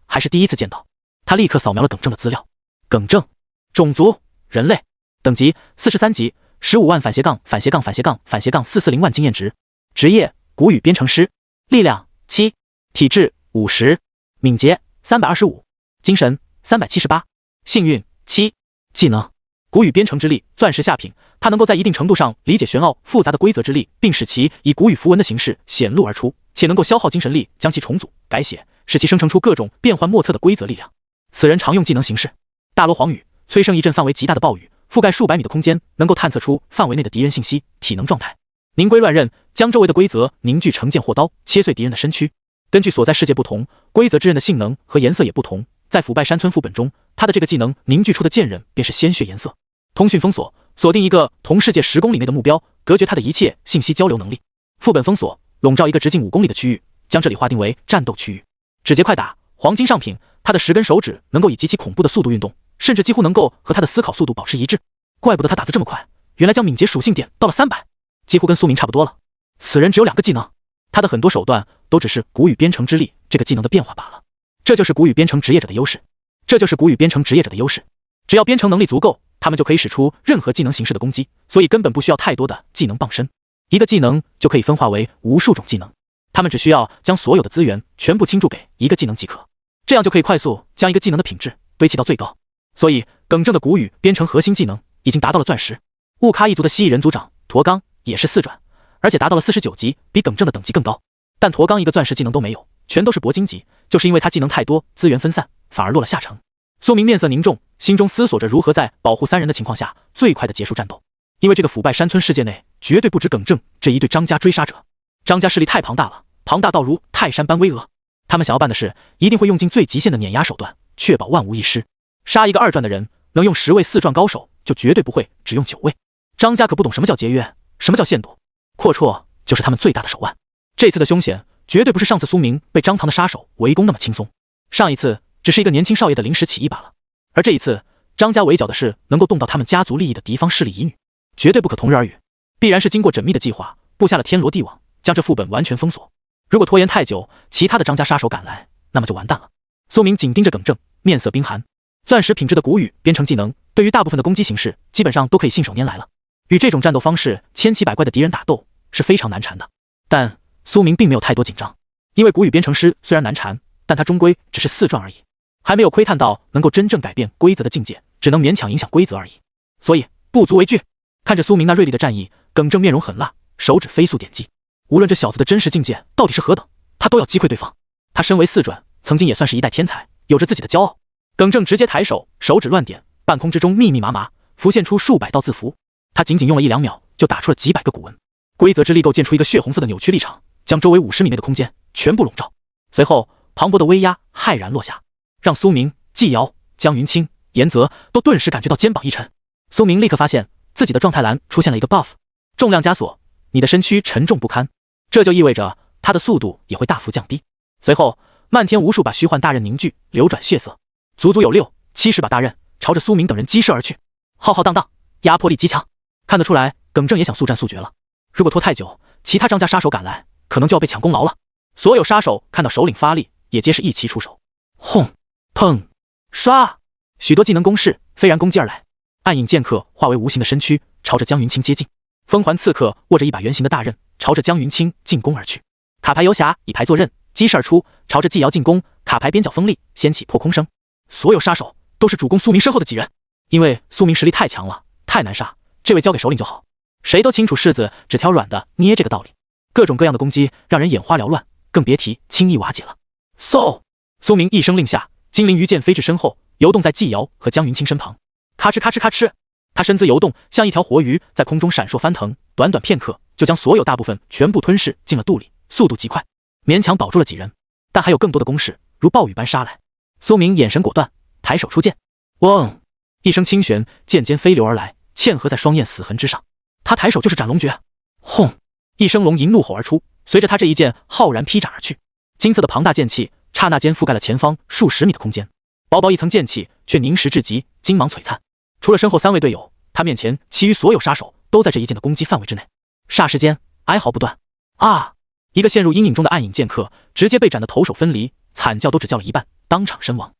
还是第一次见到。他立刻扫描了耿正的资料。耿正，种族人类，等级43级，15万440万经验值，职业古语编程师，力量7，体质50，敏捷325，精神378，幸运7，技能古语编程之力，钻石下品。他能够在一定程度上理解玄奥复杂的规则之力，并使其以古语符文的形式显露而出，且能够消耗精神力将其重组改写，使其生成出各种变幻莫测的规则力量。此人常用技能形式大罗黄雨，催生一阵范围极大的暴雨，覆盖数百米的空间，能够探测出范围内的敌人信息、体能状态。凝龟乱刃，将周围的规则凝聚成剑或刀，切碎敌人的身躯。根据所在世界不同，规则之刃的性能和颜色也不同。在腐败山村副本中，他的这个技能凝聚出的剑刃便是鲜血颜色。通讯封锁，锁定一个同世界10公里内的目标，隔绝他的一切信息交流能力。副本封锁，笼罩一个直径5公里的区域，将这里划定为战斗区域。指节快打，黄金上品，他的10根手指能够以极其恐怖的速度运动，甚至几乎能够和他的思考速度保持一致。怪不得他打字这么快，原来将敏捷属性点到了300，几乎跟苏明差不多了。此人只有2个技能，他的很多手段都只是古语编程之力这个技能的变化罢了。这就是古语编程职业者的优势。只要编程能力足够，他们就可以使出任何技能形式的攻击，所以根本不需要太多的技能傍身。一个技能就可以分化为无数种技能，他们只需要将所有的资源全部倾注给一个技能即可，这样就可以快速将一个技能的品质堆砌到最高。所以耿正的古语编程核心技能已经达到了钻石。雾咖一族的蜥蜴人族长驼刚也是4转，而且达到了49级，比耿正的等级更高。但驼刚一个钻石技能都没有，全都是铂金级，就是因为他技能太多，资源分散，反而落了下乘。苏明面色凝重，心中思索着如何在保护3人的情况下最快的结束战斗。因为这个腐败山村世界内绝对不止耿正这一对张家追杀者，张家势力太庞大了，庞大到如泰山般巍峨。他们想要办的事，一定会用尽最极限的碾压手段，确保万无一失。杀一个2转的人，能用10位4转高手，就绝对不会只用9位。张家可不懂什么叫节约，什么叫限度，阔绰就是他们最大的手腕。这次的凶险绝对不是上次苏明被张唐的杀手围攻那么轻松，上一次只是一个年轻少爷的临时起意罢了，而这一次张家围剿的是能够动到他们家族利益的敌方势力遗女，绝对不可同日而语，必然是经过缜密的计划，布下了天罗地网，将这副本完全封锁。如果拖延太久，其他的张家杀手赶来，那么就完蛋了。苏明紧盯着耿正，面色冰寒。钻石品质的古语编程技能，对于大部分的攻击形式，基本上都可以信手拈来了。与这种战斗方式千奇百怪的敌人打斗是非常难缠的。但苏明并没有太多紧张，因为古语编程师虽然难缠，但他终归只是4转而已，还没有窥探到能够真正改变规则的境界，只能勉强影响规则而已，所以不足为惧。看着苏明那锐利的战意，耿正面容狠辣，手指飞速点击。无论这小子的真实境界到底是何等，他都要击溃对方。他身为4转，曾经也算是一代天才，有着自己的骄傲。耿正直接抬手，手指乱点，半空之中密密麻麻浮现出数百道字符。他仅仅用了1-2秒，就打出了几百个古文。规则之力构建出一个血红色的扭曲力场，将周围50米内的空间全部笼罩。随后，磅礴的威压骇然落下，让苏明、季瑶、江云清、严泽都顿时感觉到肩膀一沉。苏明立刻发现自己的状态栏出现了一个 buff， 重量枷锁，你的身躯沉重不堪，这就意味着他的速度也会大幅降低。随后，漫天无数把虚幻大刃凝聚，流转血色，足足有6、70把大刃朝着苏明等人激射而去，浩浩荡荡，压迫力极强。看得出来，耿正也想速战速决了。如果拖太久，其他张家杀手赶来，可能就要被抢功劳了。所有杀手看到首领发力，也皆是一齐出手。轰、砰、刷，许多技能攻势飞然攻击而来。暗影剑客化为无形的身躯，朝着江云清接近。风环刺客握着一把圆形的大刃，朝着江云清进攻而去。卡牌游侠以牌做刃，击射而出，朝着季瑶进攻。卡牌边角锋利，掀起破空声。所有杀手都是主攻苏明身后的几人，因为苏明实力太强了，太难杀，这位交给首领就好。谁都清楚柿子只挑软的捏这个道理。各种各样的攻击让人眼花缭乱，更别提轻易瓦解了。嗖！苏明一声令下，精灵鱼剑飞至身后，游动在季瑶和江云清身旁。咔哧咔哧咔哧，他身姿游动，像一条活鱼在空中闪烁翻腾，短短片刻就将所有大部分全部吞噬进了肚里，速度极快，勉强保住了几人。但还有更多的攻势如暴雨般杀来。苏明眼神果断，抬手出剑，嗡！一声清旋，剑尖飞流而来，嵌合在双焰死痕之上。他抬手就是斩龙诀，轰！一声龙吟怒吼而出，随着他这一剑浩然劈斩而去。金色的庞大剑气刹那间覆盖了前方数十米的空间，薄薄一层剑气却凝实至极，金芒璀璨。除了身后3位队友，他面前其余所有杀手都在这一剑的攻击范围之内。霎时间哀嚎不断。啊！一个陷入阴影中的暗影剑客直接被斩得头手分离，惨叫都只叫了一半，当场身亡。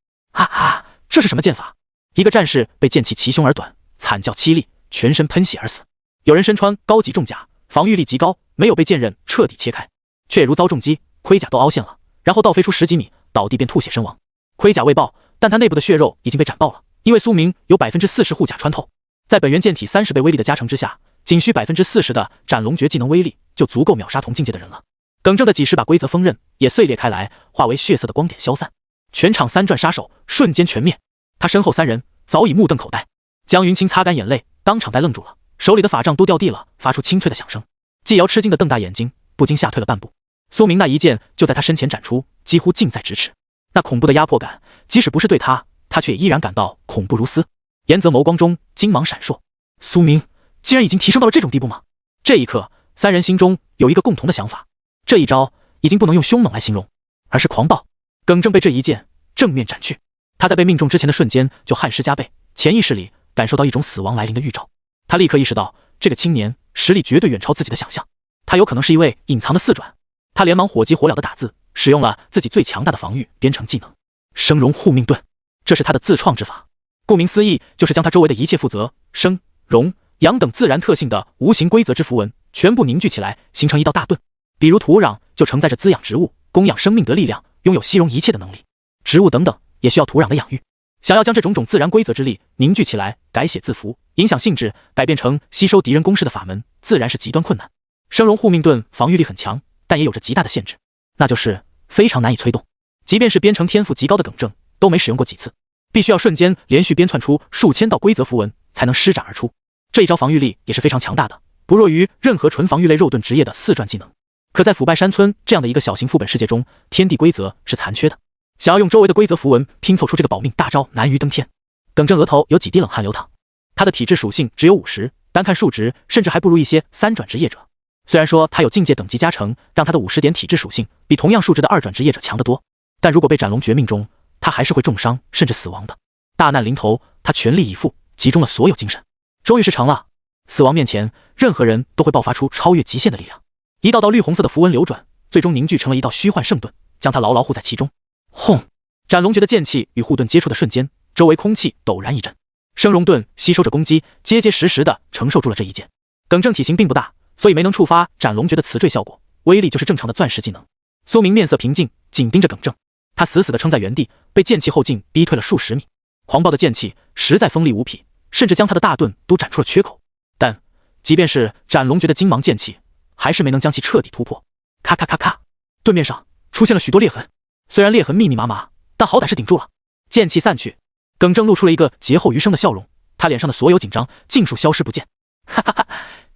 这是什么剑法？一个战士被剑气齐胸而短，惨叫凄厉，全身喷血而死。有人身穿高级重甲，防御力极高，没有被剑刃彻底切开，却如遭重击，盔甲都凹陷了，然后倒飞出10几米，倒地便吐血身亡。盔甲未爆，但他内部的血肉已经被斩爆了，因为苏明有 40% 护甲穿透，在本源剑体30倍威力的加成之下，仅需 40% 的斩龙诀技能威力就足够秒杀同境界的人了。耿正的几十把规则锋刃也碎裂开来，化为血色的光点消散。全场3转杀手瞬间全灭，他身后3人早已目瞪口呆。江云清擦干眼泪，当场呆愣住了，手里的法杖都掉地了，发出清脆的响声。季瑶吃惊的瞪大眼睛，不禁吓退了半步。苏明那一剑就在他身前斩出，几乎近在咫尺。那恐怖的压迫感，即使不是对他，他却也依然感到恐怖如斯。严泽眸光中金芒闪烁，苏明竟然已经提升到了这种地步吗？这一刻，3人心中有一个共同的想法，这一招已经不能用凶猛来形容，而是狂暴。耿正被这一剑正面斩去，他在被命中之前的瞬间就汗湿加倍，潜意识里感受到一种死亡来临的预兆。他立刻意识到这个青年实力绝对远超自己的想象，他有可能是一位隐藏的4转。他连忙火急火燎地打字，使用了自己最强大的防御编程技能。生荣护命盾，这是他的自创之法。顾名思义，就是将他周围的一切负责生、荣、阳等自然特性的无形规则之符文全部凝聚起来，形成一道大盾。比如土壤就承载着滋养植物、供养生命的力量，拥有吸容一切的能力。植物等等也需要土壤的养育。想要将这种种自然规则之力凝聚起来，改写字符，影响性质，改变成吸收敌人攻势的法门，自然是极端困难。生荣护命盾防御力很强，但也有着极大的限制，那就是非常难以催动。即便是编程天赋极高的耿正，都没使用过几次，必须要瞬间连续编窜出数千道规则符文才能施展而出。这一招防御力也是非常强大的，不弱于任何纯防御类肉盾职业的四转技能。可在腐败山村这样的一个小型副本世界中，天地规则是残缺的，想要用周围的规则符文拼凑出这个保命大招，难于登天。耿正额头有几滴冷汗流淌，他的体质属性只有50，单看数值甚至还不如一些三转职业者。虽然说他有境界等级加成，让他的50点体质属性比同样数值的二转职业者强得多，但如果被斩龙绝命中，他还是会重伤甚至死亡的。大难临头，他全力以赴，集中了所有精神，终于是成了。死亡面前，任何人都会爆发出超越极限的力量。一道道绿红色的符文流转，最终凝聚成了一道虚幻圣盾，将他牢牢护在其中。轰！斩龙诀的剑气与护盾接触的瞬间，周围空气陡然一震。生荣盾吸收着攻击，结结实实地承受住了这一剑。耿正体型并不大，所以没能触发斩龙诀的辞坠效果，威力就是正常的钻石技能。苏明面色平静，紧盯着耿正，他死死地撑在原地，被剑气后劲逼退了数十米。狂暴的剑气实在锋利无匹，甚至将他的大盾都斩出了缺口。但即便是斩龙诀的金芒剑气，还是没能将其彻底突破。咔咔咔咔，盾面上出现了许多裂痕，虽然裂痕密密麻麻，但好歹是顶住了。剑气散去，耿正露出了一个劫后余生的笑容，他脸上的所有紧张尽数消失不见。哈哈哈，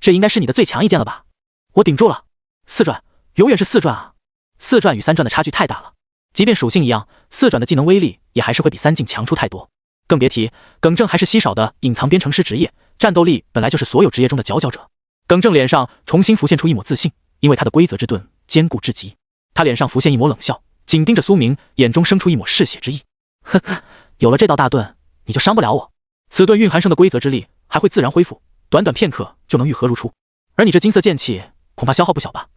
这应该是你的最强一剑了吧？我顶住了。四转，永远是四转啊！四转与三转的差距太大了，即便属性一样，四转的技能威力也还是会比三境强出太多。更别提耿正还是稀少的隐藏编程师职业，战斗力本来就是所有职业中的佼佼者。耿正脸上重新浮现出一抹自信，因为他的规则之盾坚固至极。他脸上浮现一抹冷笑，紧盯着苏明，眼中生出一抹嗜血之意。呵呵，有了这道大盾，你就伤不了我。此盾蕴含生的规则之力还会自然恢复，短短片刻就能愈合如初。而你这金色剑气恐怕消耗不小吧，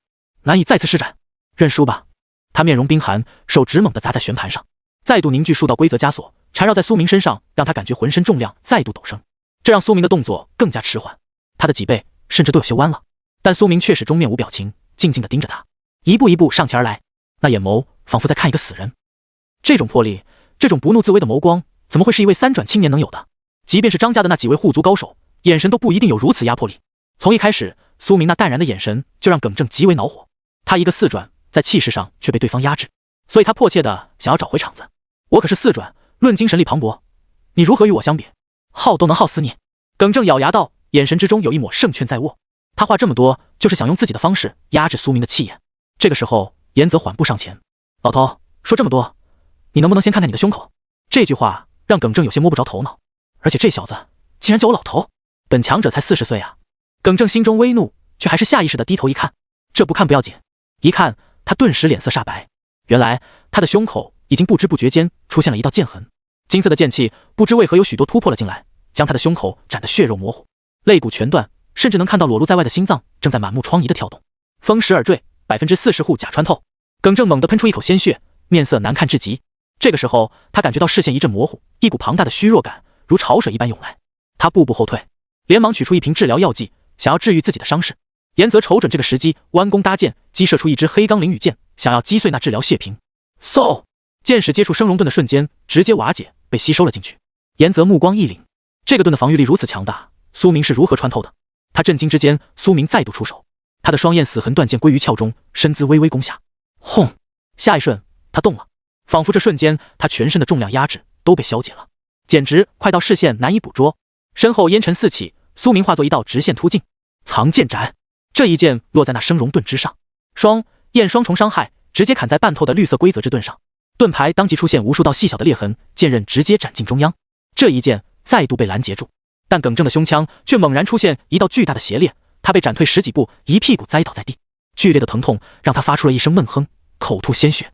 难以再次施展，认输吧。他面容冰寒，手直猛地砸在旋盘上，再度凝聚数道规则枷锁，缠绕在苏明身上，让他感觉浑身重量再度陡升，这让苏明的动作更加迟缓，他的脊背甚至都有些弯了。但苏明却始终面无表情，静静地盯着他，一步一步上前而来，那眼眸仿佛在看一个死人。这种魄力，这种不怒自威的眸光，怎么会是一位三转青年能有的？即便是张家的那几位护族高手，眼神都不一定有如此压迫力。从一开始，苏明那淡然的眼神就让耿正极为恼火。他一个四转，在气势上却被对方压制，所以他迫切地想要找回场子。我可是四转，论精神力磅礴，你如何与我相比？耗都能耗死你！耿正咬牙道，眼神之中有一抹胜券在握。他话这么多，就是想用自己的方式压制苏明的气焰。这个时候，严泽缓步上前：“老头，说这么多，你能不能先看看你的胸口？”这句话让耿正有些摸不着头脑，而且这小子竟然叫我老头，本强者才40岁啊！耿正心中微怒，却还是下意识地低头一看。这不看不要紧，一看他顿时脸色煞白。原来他的胸口已经不知不觉间出现了一道剑痕，金色的剑气不知为何有许多突破了进来，将他的胸口斩得血肉模糊，肋骨全断，甚至能看到裸露在外的心脏正在满目疮痍的跳动。风蚀耳坠，40%护甲穿透。耿正猛地喷出一口鲜血，面色难看至极。这个时候，他感觉到视线一阵模糊，一股庞大的虚弱感如潮水一般涌来。他步步后退，连忙取出一瓶治疗药剂，想要治愈自己的伤势。严泽瞅准这个时机，弯弓搭箭，击射出一支黑钢灵羽箭，想要击碎那治疗血瓶。嗖！箭矢接触生龙盾的瞬间，直接瓦解，被吸收了进去。严泽目光一凛，这个盾的防御力如此强大，苏明是如何穿透的？他震惊之间，苏明再度出手，他的双焰死痕断剑归于鞘中，身姿微微攻下。轰！下一瞬，他动了，仿佛这瞬间他全身的重量压制都被消解了，简直快到视线难以捕捉。身后烟尘四起，苏明化作一道直线突进，藏剑斩。这一剑落在那生荣盾之上，焰双重伤害直接砍在半透的绿色规则之盾上，盾牌当即出现无数道细小的裂痕，剑刃直接斩进中央。这一剑再度被拦截住，但耿正的胸腔却猛然出现一道巨大的斜裂，他被斩退10几步，一屁股栽倒在地。剧烈的疼痛让他发出了一声闷哼，口吐鲜血。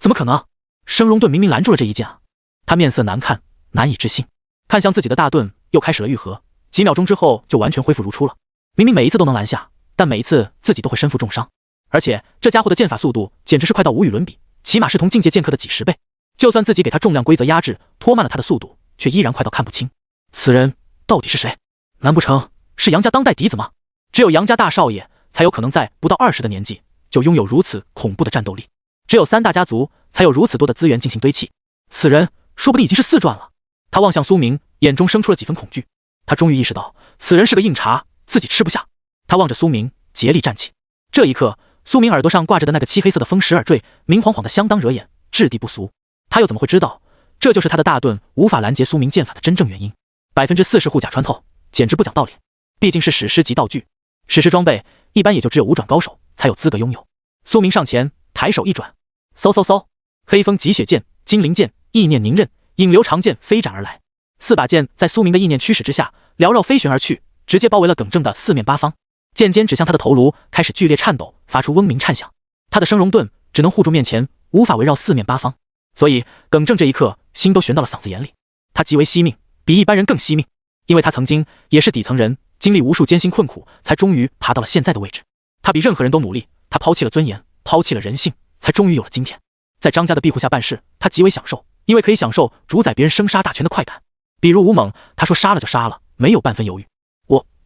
怎么可能？生荣盾明明拦住了这一剑啊！他面色难看，难以置信，看向自己的大盾又开始了愈合，几秒钟之后就完全恢复如初了。明明每一次都能拦下，但每一次自己都会身负重伤，而且这家伙的剑法速度简直是快到无与伦比，起码是同境界剑客的几10倍。就算自己给他重量规则压制，拖慢了他的速度，却依然快到看不清。此人到底是谁？难不成是杨家当代嫡子吗？只有杨家大少爷才有可能在不到20的年纪就拥有如此恐怖的战斗力，只有3大家族才有如此多的资源进行堆砌。此人说不定已经是4传了。他望向苏明，眼中生出了几分恐惧。他终于意识到此人是个硬茬，自己吃不下。他望着苏明，竭力站起。这一刻，苏明耳朵上挂着的那个漆黑色的风石耳坠，明晃晃的相当惹眼，质地不俗。他又怎么会知道，这就是他的大盾无法拦截苏明剑法的真正原因？40%护甲穿透，简直不讲道理。毕竟是史诗级道具，史诗装备一般也就只有5转高手才有资格拥有。苏明上前，抬手一转，嗖嗖嗖，黑风极雪剑、精灵剑、意念凝刃、影流长剑飞斩而来。4把剑在苏明的意念驱使之下，缭绕飞旋而去，直接包围了耿正的四面八方。剑尖指向他的头颅，开始剧烈颤抖，发出嗡鸣颤响。他的生容盾只能护住面前，无法围绕四面八方，所以耿正这一刻心都悬到了嗓子眼里。他极为惜命，比一般人更惜命，因为他曾经也是底层人，经历无数艰辛困苦，才终于爬到了现在的位置。他比任何人都努力，他抛弃了尊严，抛弃了人性，才终于有了今天。在张家的庇护下办事，他极为享受，因为可以享受主宰别人生杀大权的快感。比如吴猛，他说杀了就杀了，没有半分犹豫。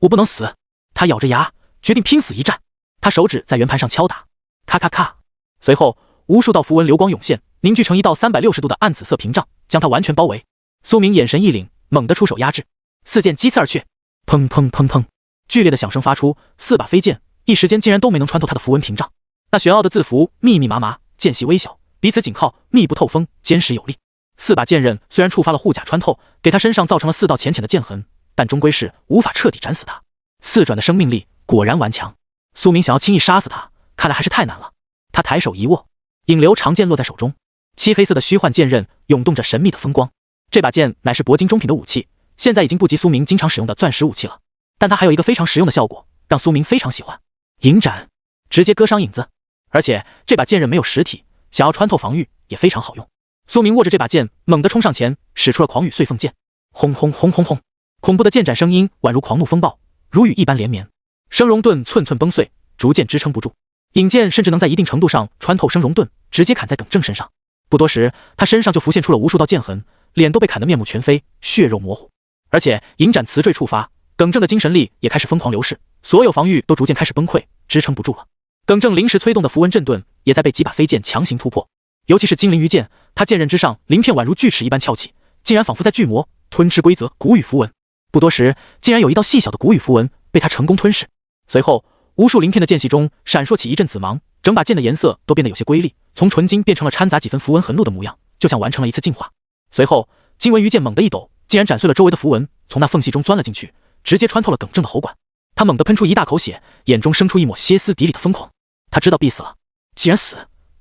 我不能死！他咬着牙，决定拼死一战。他手指在圆盘上敲打，咔咔咔。随后，无数道符文流光涌现，凝聚成一道360度的暗紫色屏障，将他完全包围。苏明眼神一凛，猛地出手压制，4剑击刺而去。砰砰砰砰，剧烈的响声发出，4把飞剑一时间竟然都没能穿透他的符文屏障。那玄奥的字符密密麻麻，间隙微小，彼此紧靠，密不透风，坚实有力。4把剑刃虽然触发了护甲穿透，给他身上造成了4道浅浅的剑痕，但终归是无法彻底斩死他。4转的生命力果然顽强，苏明想要轻易杀死他，看来还是太难了。他抬手一握，影流长剑落在手中，漆黑色的虚幻剑刃涌动着神秘的风光。这把剑乃是铂金中品的武器，现在已经不及苏明经常使用的钻石武器了，但它还有一个非常实用的效果，让苏明非常喜欢。影斩，直接割伤影子。而且这把剑刃没有实体，想要穿透防御也非常好用。苏明握着这把剑，猛地冲上前，使出了狂雨碎凤剑。轰轰轰轰轰，恐怖的剑斩声音宛如狂怒风暴，如雨一般连绵。生容盾寸寸崩碎，逐渐支撑不住。影剑甚至能在一定程度上穿透生容盾，直接砍在耿正身上。不多时，他身上就浮现出了无数道剑痕，脸都被砍得面目全非，血肉模糊。而且影斩磁坠触发，耿正的精神力也开始疯狂流逝，所有防御都逐渐开始崩溃，支撑不住了。耿正临时催动的符文阵盾也在被几把飞剑强行突破，尤其是精灵鱼剑，他剑刃之上鳞片宛如锯齿一般翘起，竟然仿佛在锯磨吞吃规则古语符文。不多时，竟然有一道细小的古语符文被他成功吞噬。随后，无数鳞片的间隙中闪烁起一阵紫芒，整把剑的颜色都变得有些瑰丽，从纯金变成了掺杂几分符文痕路的模样，就像完成了一次进化。随后，金纹鱼剑猛地一抖，竟然斩碎了周围的符文，从那缝隙中钻了进去，直接穿透了耿正的喉管。他猛地喷出一大口血，眼中生出一抹歇斯底里的疯狂。他知道必死了，既然死，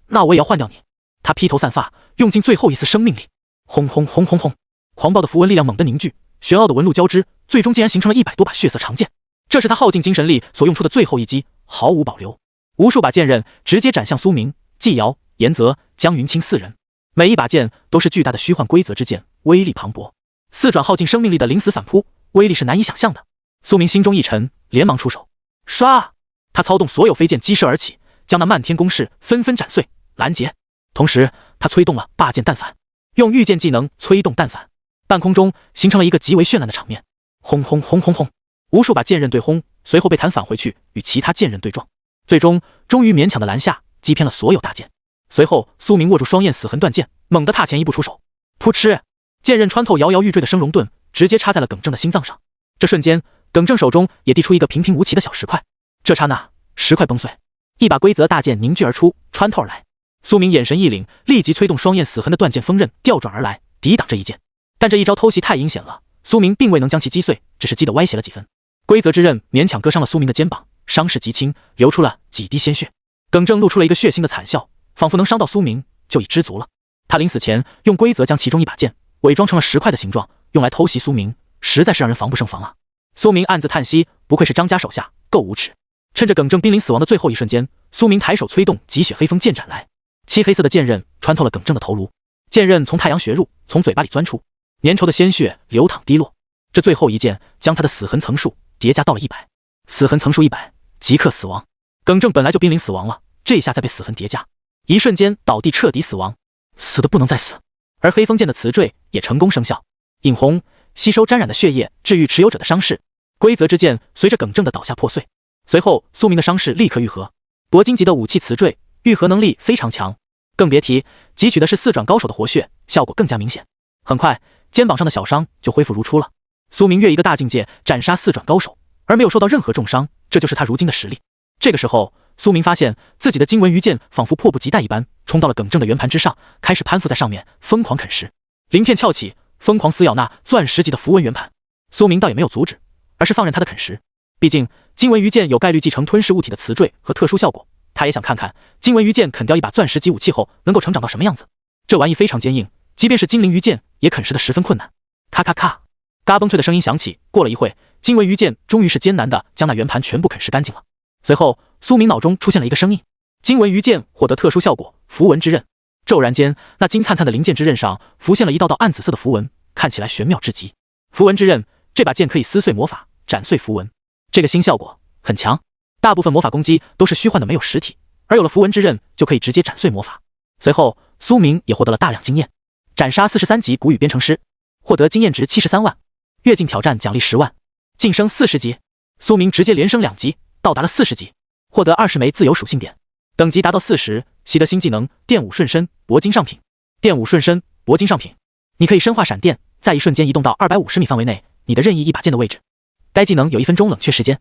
那我也要换掉你。他披头散发，用尽最后一丝生命力。轰轰轰轰轰，狂暴的符文力量猛地凝聚，玄奥的纹路交织，最终竟然形成了100多把血色长剑。这是他耗尽精神力所用出的最后一击，毫无保留。无数把剑刃直接斩向苏明、季瑶、严泽、江云清4人，每一把剑都是巨大的虚幻规则之剑，威力磅礴。4转耗尽生命力的临死反扑，威力是难以想象的。苏明心中一沉，连忙出手，唰！他操动所有飞剑激射而起，将那漫天攻势纷纷斩碎、拦截。同时，他催动了霸剑弹反，用御剑技能催动弹反，半空中形成了一个极为绚烂的场面。轰轰轰轰轰，无数把剑刃对轰，随后被弹返回去，与其他剑刃对撞，最终终于勉强的拦下，击偏了所有大剑。随后，苏明握住双焰死痕断剑，猛地踏前一步出手，扑哧，剑刃穿透摇摇欲坠的生容盾，直接插在了耿正的心脏上。这瞬间，耿正手中也递出一个平平无奇的小石块。这刹那，石块崩碎，一把规则大剑凝聚而出，穿透而来。苏明眼神一凛，立即催动双焰死痕的断剑锋刃调转而来，抵挡这一剑。但这一招偷袭太阴险了，苏明并未能将其击碎，只是击得歪斜了几分。规则之刃勉强割伤了苏明的肩膀，伤势极轻，流出了几滴鲜血。耿正露出了一个血腥的惨笑，仿佛能伤到苏明就已知足了。他临死前用规则将其中一把剑伪装成了石块的形状，用来偷袭苏明，实在是让人防不胜防啊。苏明暗自叹息，不愧是张家手下，够无耻。趁着耿正濒临死亡的最后一瞬间，苏明抬手催动极血黑风剑斩来，漆黑色的剑刃穿透了耿正的头颅，剑刃从太阳穴入，从嘴巴里钻出，粘稠的鲜血流淌滴落。这最后一剑将他的死痕层数叠加到了100，死痕层数100，即刻死亡。耿正本来就濒临死亡了，这下再被死痕叠加，一瞬间倒地彻底死亡，死的不能再死。而黑风剑的词缀也成功生效。影红，吸收沾染的血液，治愈持有者的伤势。规则之剑随着耿正的倒下破碎，随后苏明的伤势立刻愈合。铂金级的武器词缀，愈合能力非常强，更别提汲取的是四转高手的活血，效果更加明显。很快，肩膀上的小伤就恢复如初了。苏明跃一个大境界，斩杀四转高手，而没有受到任何重伤，这就是他如今的实力。这个时候，苏明发现自己的金纹鱼剑仿佛迫不及待一般，冲到了耿正的圆盘之上，开始攀附在上面，疯狂啃食。鳞片翘起，疯狂撕咬那钻石级的符文圆盘。苏明倒也没有阻止，而是放任他的啃食。毕竟金纹鱼剑有概率继承吞噬物体的词缀和特殊效果，他也想看看金纹鱼剑啃掉一把钻石级武器后能够成长到什么样子。这玩意非常坚硬，即便是精灵鱼剑也啃食得十分困难。咔咔咔，嘎嘣脆的声音响起。过了一会，金纹鱼剑终于是艰难地将那圆盘全部啃食干净了。随后，苏明脑中出现了一个声音：金纹鱼剑获得特殊效果，符文之刃。骤然间，那金灿灿的灵剑之刃上浮现了一道道暗紫色的符文，看起来玄妙至极。符文之刃，这把剑可以撕碎魔法，斩碎符文。这个新效果很强，大部分魔法攻击都是虚幻的，没有实体，而有了符文之刃，就可以直接斩碎魔法。随后，苏明也获得了大量经验，斩杀43级古语编程师，获得经验值73万，跃进挑战奖励10万，晋升40级。苏明直接连升2级，到达了40级，获得20枚自由属性点，等级达到40，习得新技能电舞瞬身铂金上品。电舞瞬身铂金上品，你可以深化闪电，在一瞬间移动到250米范围内你的任意一把剑的位置。该技能有1分钟冷却时间，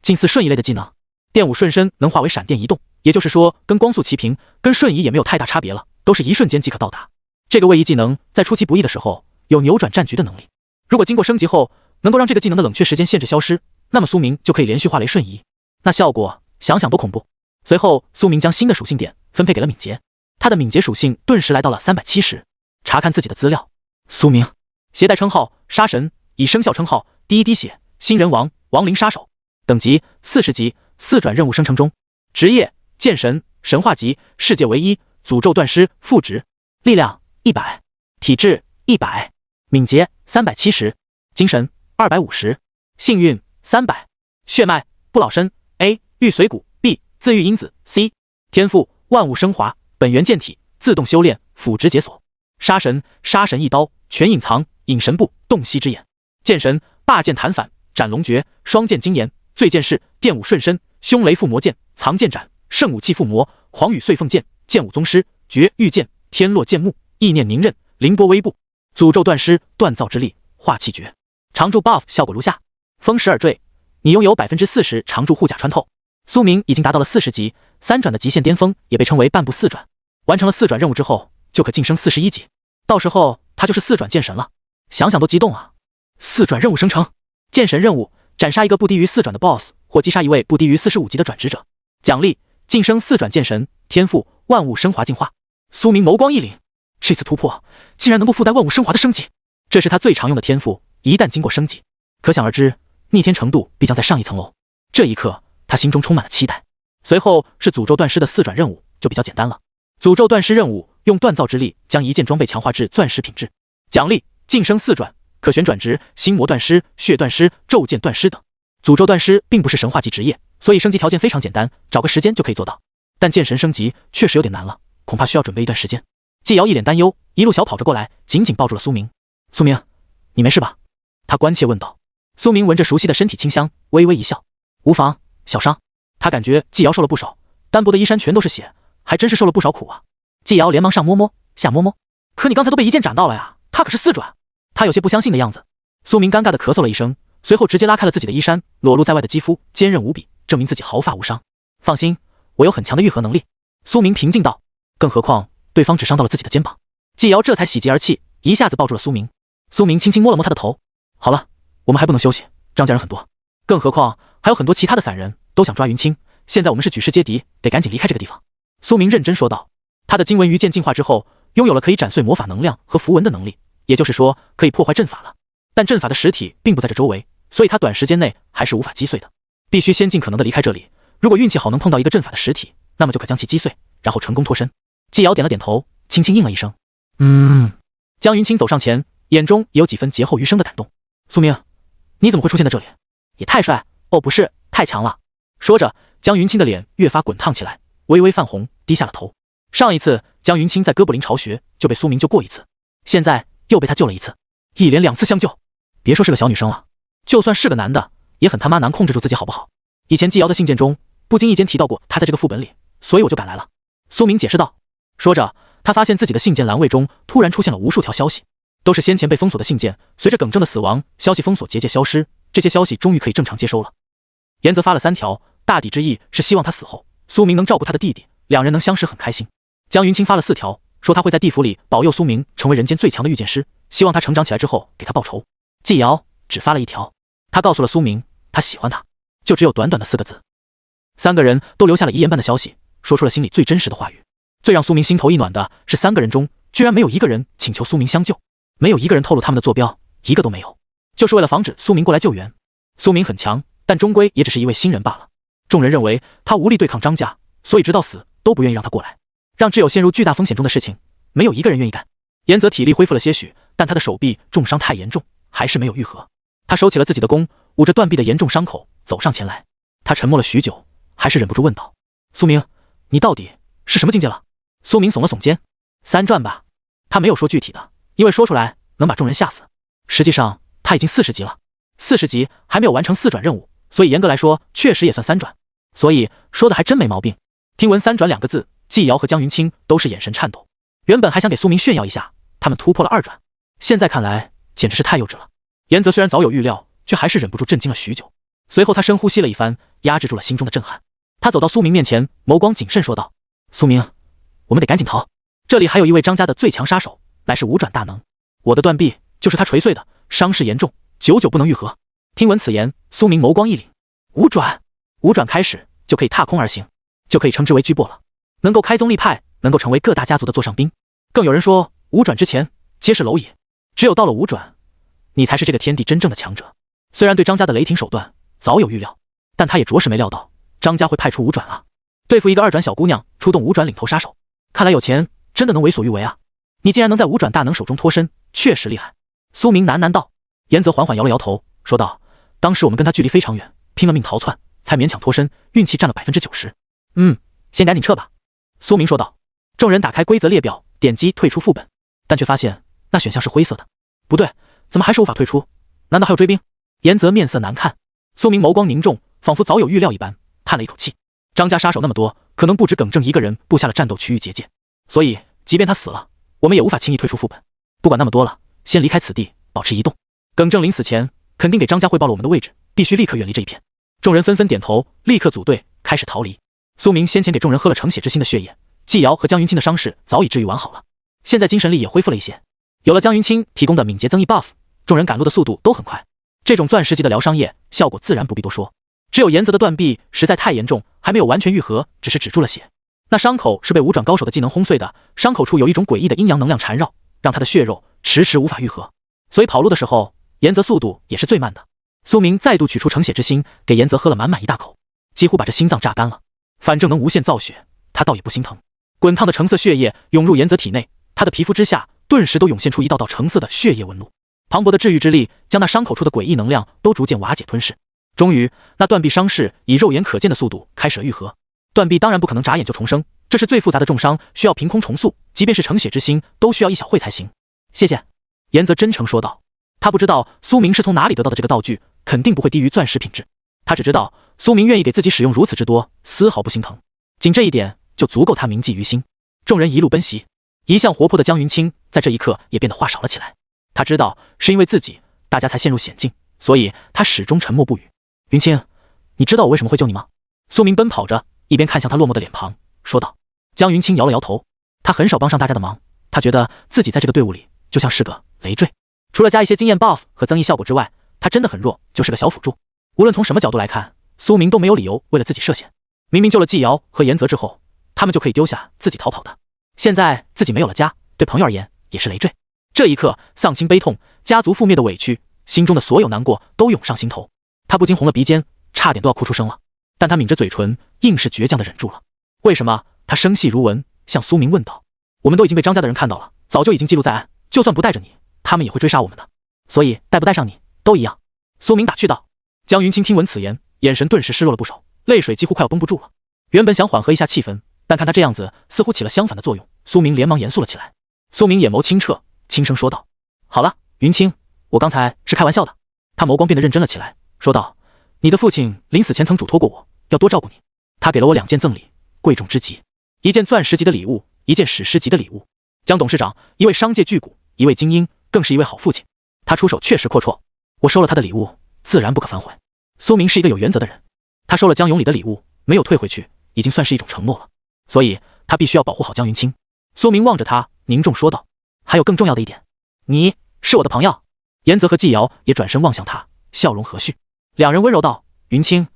近似瞬移类的技能。电舞瞬身能化为闪电移动，也就是说跟光速齐平，跟瞬移也没有太大差别了，都是一瞬间即可到达。这个位移技能在出其不意的时候有扭转战局的能力，如果经过升级后能够让这个技能的冷却时间限制消失，那么苏明就可以连续化雷瞬移，那效果想想都恐怖。随后苏明将新的属性点分配给了敏捷，他的敏捷属性顿时来到了370。查看自己的资料，苏明携带称号杀神，已生效称号第一滴血新人王亡灵杀手，等级40级，4转任务生成中，职业剑神，神话级，世界唯一，诅咒断尸副职，力量100，体质100，敏捷370，精神250，幸运300，血脉不老身 A， 玉髓骨 B， 自愈因子 C， 天赋万物升华，本源剑体，自动修炼，辅职解锁。杀神，杀神一刀，全隐藏，隐神步，洞悉之眼。剑神，霸剑弹反，斩龙诀，双剑精研，醉剑士，电舞瞬身，凶雷附魔剑，藏剑斩，圣武器附魔，黄羽碎凤剑，剑舞宗师，绝玉剑，天落剑幕，意念凝刃，凌波微步，诅咒断尸，锻造之力，化气诀。常驻 buff 效果如下：风蚀耳坠，你拥有 40% 常驻护甲穿透。苏明已经达到了40级，3转的极限巅峰，也被称为半步4转。完成了4转任务之后，就可晋升41级，到时候他就是4转剑神了，想想都激动啊！4转任务生成，剑神任务，斩杀一个不低于4转的 BOSS， 或击杀一位不低于45级的转职者。奖励晋升4转剑神，天赋万物升华进化。苏明眸光一凛，这次突破竟然能够附带万物升华的升级，这是他最常用的天赋，一旦经过升级，可想而知逆天程度必将再上一层楼。这一刻他心中充满了期待。随后是诅咒断尸的4转任务，就比较简单了。诅咒断尸任务，用锻造之力将一件装备强化至钻石品质。奖励晋升4转，可选转职心魔断尸、血断尸、咒剑断尸等。诅咒断尸并不是神话级职业，所以升级条件非常简单，找个时间就可以做到。但剑神升级确实有点难了，恐怕需要准备一段时间。季瑶一脸担忧，一路小跑着过来，紧紧抱住了苏明。苏明，你没事吧？他关切问道。苏明闻着熟悉的身体清香，微微一笑，无妨，小伤。他感觉季瑶受了不少，单薄的衣衫全都是血，还真是受了不少苦啊。季瑶连忙上摸摸下摸摸，可你刚才都被一剑斩到了呀，他可是4转。他有些不相信的样子。苏明尴尬地咳嗽了一声，随后直接拉开了自己的衣衫，裸露在外的肌肤坚韧无比，证明自己毫发无伤。放心，我有很强的愈合能力。苏明平静道，更何况对方只伤到了自己的肩膀。季瑶这才喜极而泣，一下子抱住了苏明。苏明轻轻摸了摸他的头，好了，我们还不能休息，张家人很多，更何况还有很多其他的散人都想抓云清，现在我们是举世皆敌，得赶紧离开这个地方。苏明认真说道。他的金纹鱼剑进化之后，拥有了可以斩碎魔法能量和符文的能力，也就是说可以破坏阵法了。但阵法的实体并不在这周围，所以他短时间内还是无法击碎的，必须先尽可能的离开这里。如果运气好能碰到一个阵法的实体，那么就可将其击碎，然后成功脱身。季瑶点了点头，轻轻应了一声，江云清走上前，眼中也有几分劫后余生的感动。苏明，你怎么会出现在这里？也太帅，哦不是，太强了。说着，江云清的脸越发滚烫起来，微微泛红，低下了头。上一次江云清在哥布林巢穴就被苏明救过一次，现在又被他救了一次，一连2次相救。别说是个小女生了，就算是个男的，也很他妈难控制住自己好不好？以前季瑶的信件中不经意间提到过他在这个副本里，所以我就赶来了。苏明解释道。说着，他发现自己的信件栏位中突然出现了无数条消息，都是先前被封锁的信件，随着耿正的死亡，消息封锁结界消失，这些消息终于可以正常接收了。严泽发了3条，大抵之意是希望他死后，苏明能照顾他的弟弟，两人能相识很开心。江云清发了4条，说他会在地府里保佑苏明成为人间最强的御剑师，希望他成长起来之后给他报仇。季瑶只发了1条，他告诉了苏明他喜欢他，就只有短短的4个字。3个人都留下了遗言般的消息，说出了心里最真实的话语。最让苏明心头一暖的是3个人中居然没有一个人请求苏明相救，没有一个人透露他们的坐标，一个都没有，就是为了防止苏明过来救援。苏明很强，但终归也只是一位新人罢了。众人认为他无力对抗张家，所以直到死都不愿意让他过来，让挚友陷入巨大风险中的事情，没有一个人愿意干。严泽体力恢复了些许，但他的手臂重伤太严重，还是没有愈合。他收起了自己的弓，捂着断臂的严重伤口走上前来。他沉默了许久，还是忍不住问道：苏明，你到底是什么境界了？苏明耸了耸肩，3转吧。他没有说具体的，因为说出来能把众人吓死。实际上他已经40级了，40级还没有完成4转任务，所以严格来说确实也算3转，所以说的还真没毛病。听闻3转2个字，季瑶和江云清都是眼神颤抖。原本还想给苏明炫耀一下他们突破了2转，现在看来简直是太幼稚了。严泽虽然早有预料，却还是忍不住震惊了许久。随后他深呼吸了一番，压制住了心中的震撼。他走到苏明面前，眸光谨慎说道：苏明，我们得赶紧逃，这里还有一位张家的最强杀手，乃是5转大能，我的断臂就是他锤碎的，伤势严重，久久不能愈合。听闻此言，苏明眸光一凛，5转开始就可以踏空而行，就可以称之为巨擘了，能够开宗立派，能够成为各大家族的座上宾。更有人说5转之前皆是蝼蚁，只有到了5转，你才是这个天地真正的强者。虽然对张家的雷霆手段早有预料，但他也着实没料到张家会派出5转啊，对付一个2转小姑娘，出动5转领头杀手，看来有钱真的能为所欲为啊！你竟然能在5转大能手中脱身，确实厉害。苏明喃喃道。严泽缓缓摇了摇头，说道：当时我们跟他距离非常远，拼了命逃窜，才勉强脱身，运气占了90%。先赶紧撤吧。苏明说道。众人打开规则列表，点击退出副本，但却发现那选项是灰色的。不对，怎么还是无法退出？难道还有追兵？严泽面色难看。苏明眸光凝重，仿佛早有预料一般，叹了一口气。张家杀手那么多，可能不止耿正一个人布下了战斗区域结界，所以即便他死了，我们也无法轻易退出副本。不管那么多了，先离开此地，保持移动。耿正临死前肯定给张家汇报了我们的位置，必须立刻远离这一片。众人纷纷点头，立刻组队开始逃离。苏明先前给众人喝了成血之心的血液，季瑶和江云清的伤势早已治愈完好了，现在精神力也恢复了一些。有了江云清提供的敏捷增益 buff， 众人赶路的速度都很快。这种钻石级的疗伤液效果自然不必多说，只有严泽的断臂实在太严重，还没有完全愈合，只是止住了血。那伤口是被5转高手的技能轰碎的，伤口处有一种诡异的阴阳能量缠绕，让他的血肉迟迟无法愈合，所以跑路的时候严泽速度也是最慢的。苏明再度取出成血之心，给严泽喝了满满一大口，几乎把这心脏榨干了。反正能无限造血，他倒也不心疼。滚烫的橙色血液涌入严泽体内，他的皮肤之下顿时都涌现出一道道橙色的血液纹路。磅礴的治愈之力将那伤口处的诡异能量都逐渐瓦解吞噬。终于，那断臂伤势以肉眼可见的速度开始了愈合。断臂当然不可能眨眼就重生，这是最复杂的重伤，需要凭空重塑，即便是成血之心都需要一小会才行。谢谢，严泽真诚说道。他不知道苏明是从哪里得到的这个道具，肯定不会低于钻石品质。他只知道苏明愿意给自己使用如此之多，丝毫不心疼，仅这一点就足够他铭记于心。众人一路奔袭，一向活泼的江云清在这一刻也变得话少了起来。他知道是因为自己，大家才陷入险境，所以他始终沉默不语。云清，你知道我为什么会救你吗？苏明奔跑着，一边看向他落寞的脸庞，说道。江云清摇了摇头，他很少帮上大家的忙，他觉得自己在这个队伍里就像是个累赘，除了加一些经验 buff 和增益效果之外，他真的很弱，就是个小辅助。无论从什么角度来看，苏明都没有理由为了自己涉险。明明救了季瑶和严泽之后，他们就可以丢下自己逃跑的，现在自己没有了家，对朋友而言也是累赘。这一刻，丧亲悲痛、家族覆灭的委屈，心中的所有难过都涌上心头。他不禁红了鼻尖，差点都要哭出声了，但他抿着嘴唇，硬是倔强地忍住了。为什么？他声细如蚊，向苏明问道。我们都已经被张家的人看到了，早就已经记录在案，就算不带着你，他们也会追杀我们的，所以带不带上你都一样。苏明打趣道。江云清听闻此言，眼神顿时失落了不少，泪水几乎快要绷不住了。原本想缓和一下气氛，但看他这样子似乎起了相反的作用，苏明连忙严肃了起来。苏明眼眸清澈，轻声说道：“好了，云清，我刚才是开玩笑的。”他眸光变得认真了起来，说道：“你的父亲临死前曾嘱托过我，要多照顾你。他给了我2件赠礼，贵重之极，1件钻石级的礼物，1件史诗级的礼物。江董事长，一位商界巨贾，一位精英，更是一位好父亲。他出手确实阔绰，我收了他的礼物，自然不可反悔。”苏明是一个有原则的人，他收了江永礼的礼物，没有退回去，已经算是一种承诺了，所以他必须要保护好江云清。苏明望着他，凝重说道：“还有更重要的一点，你是我的朋友。”严泽和季瑶也转身望向他，笑容和煦。两人温柔道：“云清，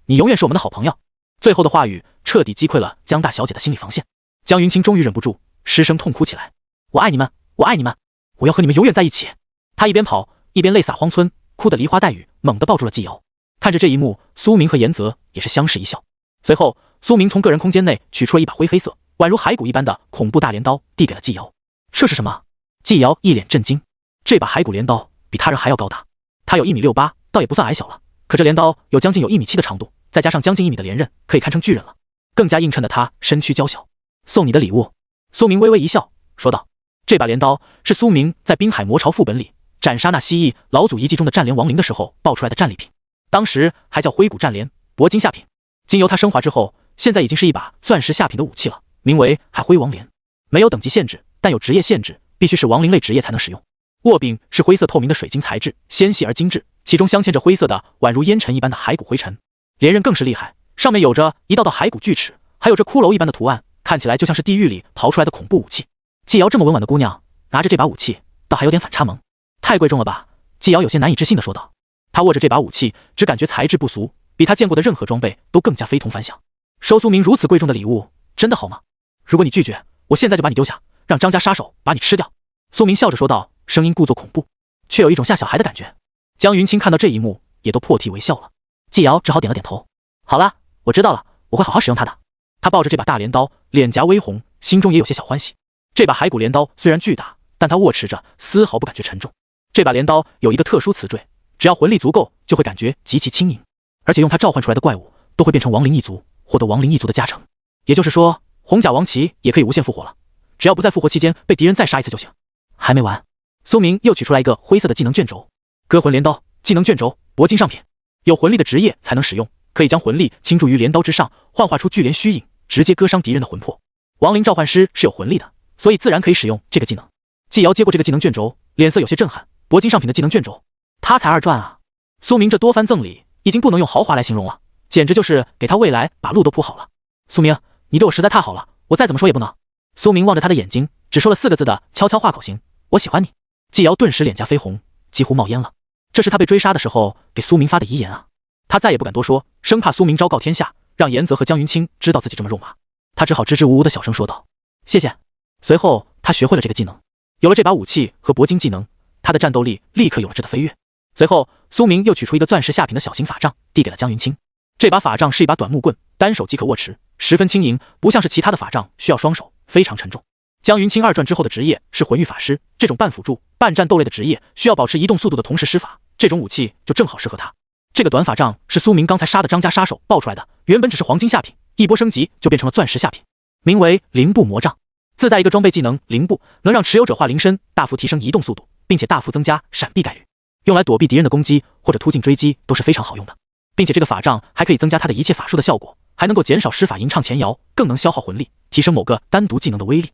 你永远是我们的好朋友。”最后的话语彻底击溃了江大小姐的心理防线。江云清终于忍不住失声痛哭起来：“我爱你们，我爱你们，我要和你们永远在一起。”他一边跑一边泪洒荒村，哭得梨花带雨，猛地抱住了季瑶。看着这一幕，苏明和严泽也是相视一笑。随后，苏明从个人空间内取出了一把灰黑色、宛如骸骨一般的恐怖大镰刀，递给了季瑶。这是什么？季瑶一脸震惊。这把骸骨镰刀比他人还要高大，他有1.68米，倒也不算矮小了。可这镰刀有将近1.7米的长度，再加上将近1米的连刃，可以堪称巨人了。更加映衬的他身躯娇小。送你的礼物。苏明微微一笑，说道：“这把镰刀是苏明在滨海魔巢副本里斩杀那蜥蜴老祖遗迹中的战镰亡灵的时候爆出来的战利品，当时还叫灰骨战镰，铂金下品。经由它升华之后，现在已经是一把钻石下品的武器了，名为海灰王镰。没有等级限制，但有职业限制，必须是亡灵类职业才能使用。握柄是灰色透明的水晶材质，纤细而精致，其中镶嵌着灰色的宛如烟尘一般的骸骨灰尘。连刃更是厉害，上面有着一道道骸骨锯齿，还有着骷髅一般的图案，看起来就像是地狱里刨出来的恐怖武器。季瑶这么温婉的姑娘，拿着这把武器，倒还有点反差萌。太贵重了吧？季瑶有些难以置信地说道。她握着这把武器，只感觉材质不俗，比她见过的任何装备都更加非同凡响。收苏明如此贵重的礼物，真的好吗？如果你拒绝，我现在就把你丢下，让张家杀手把你吃掉。苏明笑着说道，声音故作恐怖，却有一种吓小孩的感觉。江云清看到这一幕，也都破涕为笑了。季瑶只好点了点头。好了，我知道了，我会好好使用它的。他抱着这把大镰刀，脸颊微红，心中也有些小欢喜。这把骸骨镰刀虽然巨大，但他握持着丝毫不感觉沉重。这把镰刀有一个特殊词缀，只要魂力足够，就会感觉极其轻盈，而且用它召唤出来的怪物都会变成亡灵一族，获得亡灵一族的加成。也就是说，红甲王旗也可以无限复活了，只要不在复活期间被敌人再杀一次就行。还没完，苏明又取出来一个灰色的技能卷轴，割魂镰刀，技能卷轴，铂金上品，有魂力的职业才能使用，可以将魂力倾注于镰刀之上，幻化出巨镰虚影，直接割伤敌人的魂魄。亡灵召唤师是有魂力的，所以自然可以使用这个技能。季瑶接过这个技能卷轴，脸色有些震撼。铂金上品的技能卷轴，他才2转啊！苏明这多番赠礼已经不能用豪华来形容了，简直就是给他未来把路都铺好了。苏明，你对我实在太好了，我再怎么说也不能。苏明望着他的眼睛，只说了4个字的悄悄话口型：我喜欢你。季瑶顿时脸颊绯红，几乎冒烟了。这是他被追杀的时候给苏明发的遗言啊！他再也不敢多说，生怕苏明昭告天下，让严泽和江云清知道自己这么肉麻。他只好支支吾吾的小声说道：谢谢。随后他学会了这个技能，有了这把武器和铂金技能，他的战斗力立刻有了质的飞跃。随后苏明又取出一个钻石下品的小型法杖，递给了江云清。这把法杖是一把短木棍，单手即可握持，十分轻盈，不像是其他的法杖需要双手，非常沉重。江云清2转之后的职业是魂域法师，这种半辅助半战斗类的职业需要保持移动速度的同时施法，这种武器就正好适合他。这个短法杖是苏明刚才杀的张家杀手爆出来的，原本只是黄金下品，一波升级就变成了钻石下品，名为灵步魔杖，自带一个装备技能灵步，能让持有者化灵身，大幅提升移动速度，并且大幅增加闪避概率，用来躲避敌人的攻击或者突进追击都是非常好用的。并且这个法杖还可以增加他的一切法术的效果，还能够减少施法吟唱前摇，更能消耗魂力，提升某个单独技能的威力。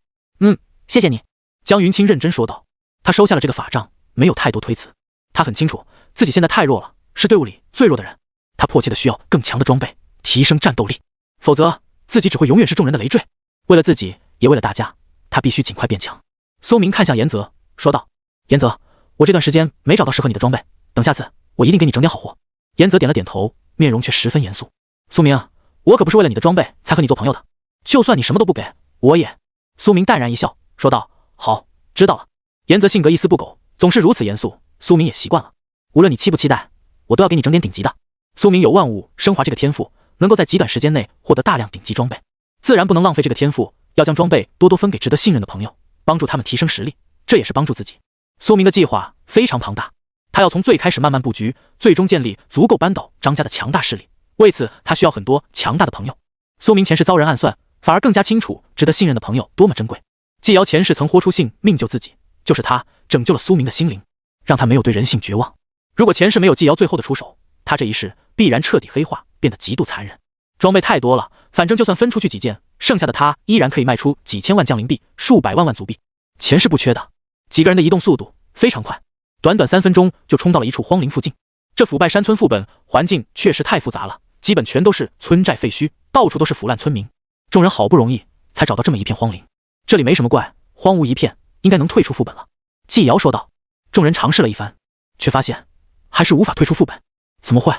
谢谢你。江云清认真说道。他收下了这个法杖，没有太多推辞。他很清楚自己现在太弱了，是队伍里最弱的人，他迫切的需要更强的装备，提升战斗力，否则自己只会永远是众人的累赘。为了自己，也为了大家，他必须尽快变强。苏明看向严泽，说道：严泽，我这段时间没找到适合你的装备，等下次我一定给你整点好货。严泽点了点头，面容却十分严肃。苏明，我可不是为了你的装备才和你做朋友的，就算你什么都不给，我也……苏明淡然一笑，说道：好，知道了。严泽性格一丝不苟，总是如此严肃，苏明也习惯了。无论你期不期待，我都要给你整点顶级的。苏明有万物升华这个天赋，能够在极短时间内获得大量顶级装备，自然不能浪费这个天赋，要将装备多多分给值得信任的朋友，帮助他们提升实力，这也是帮助自己。苏明的计划非常庞大，他要从最开始慢慢布局，最终建立足够扳倒张家的强大势力，为此他需要很多强大的朋友。苏明前世遭人暗算，反而更加清楚值得信任的朋友多么珍贵。季瑶前世曾豁出性命救自己，就是他拯救了苏明的心灵，让他没有对人性绝望。如果前世没有纪瑶最后的出手，他这一世必然彻底黑化，变得极度残忍。装备太多了，反正就算分出去几件，剩下的他依然可以卖出几千万降灵币、数百万万族币，钱是不缺的。几个人的移动速度非常快，短短3分钟就冲到了一处荒陵附近。这腐败山村副本环境确实太复杂了，基本全都是村寨废墟，到处都是腐烂村民。众人好不容易才找到这么一片荒陵，这里没什么怪，荒芜一片，应该能退出副本了。纪瑶说道。众人尝试了一番，却发现还是无法退出副本。怎么会？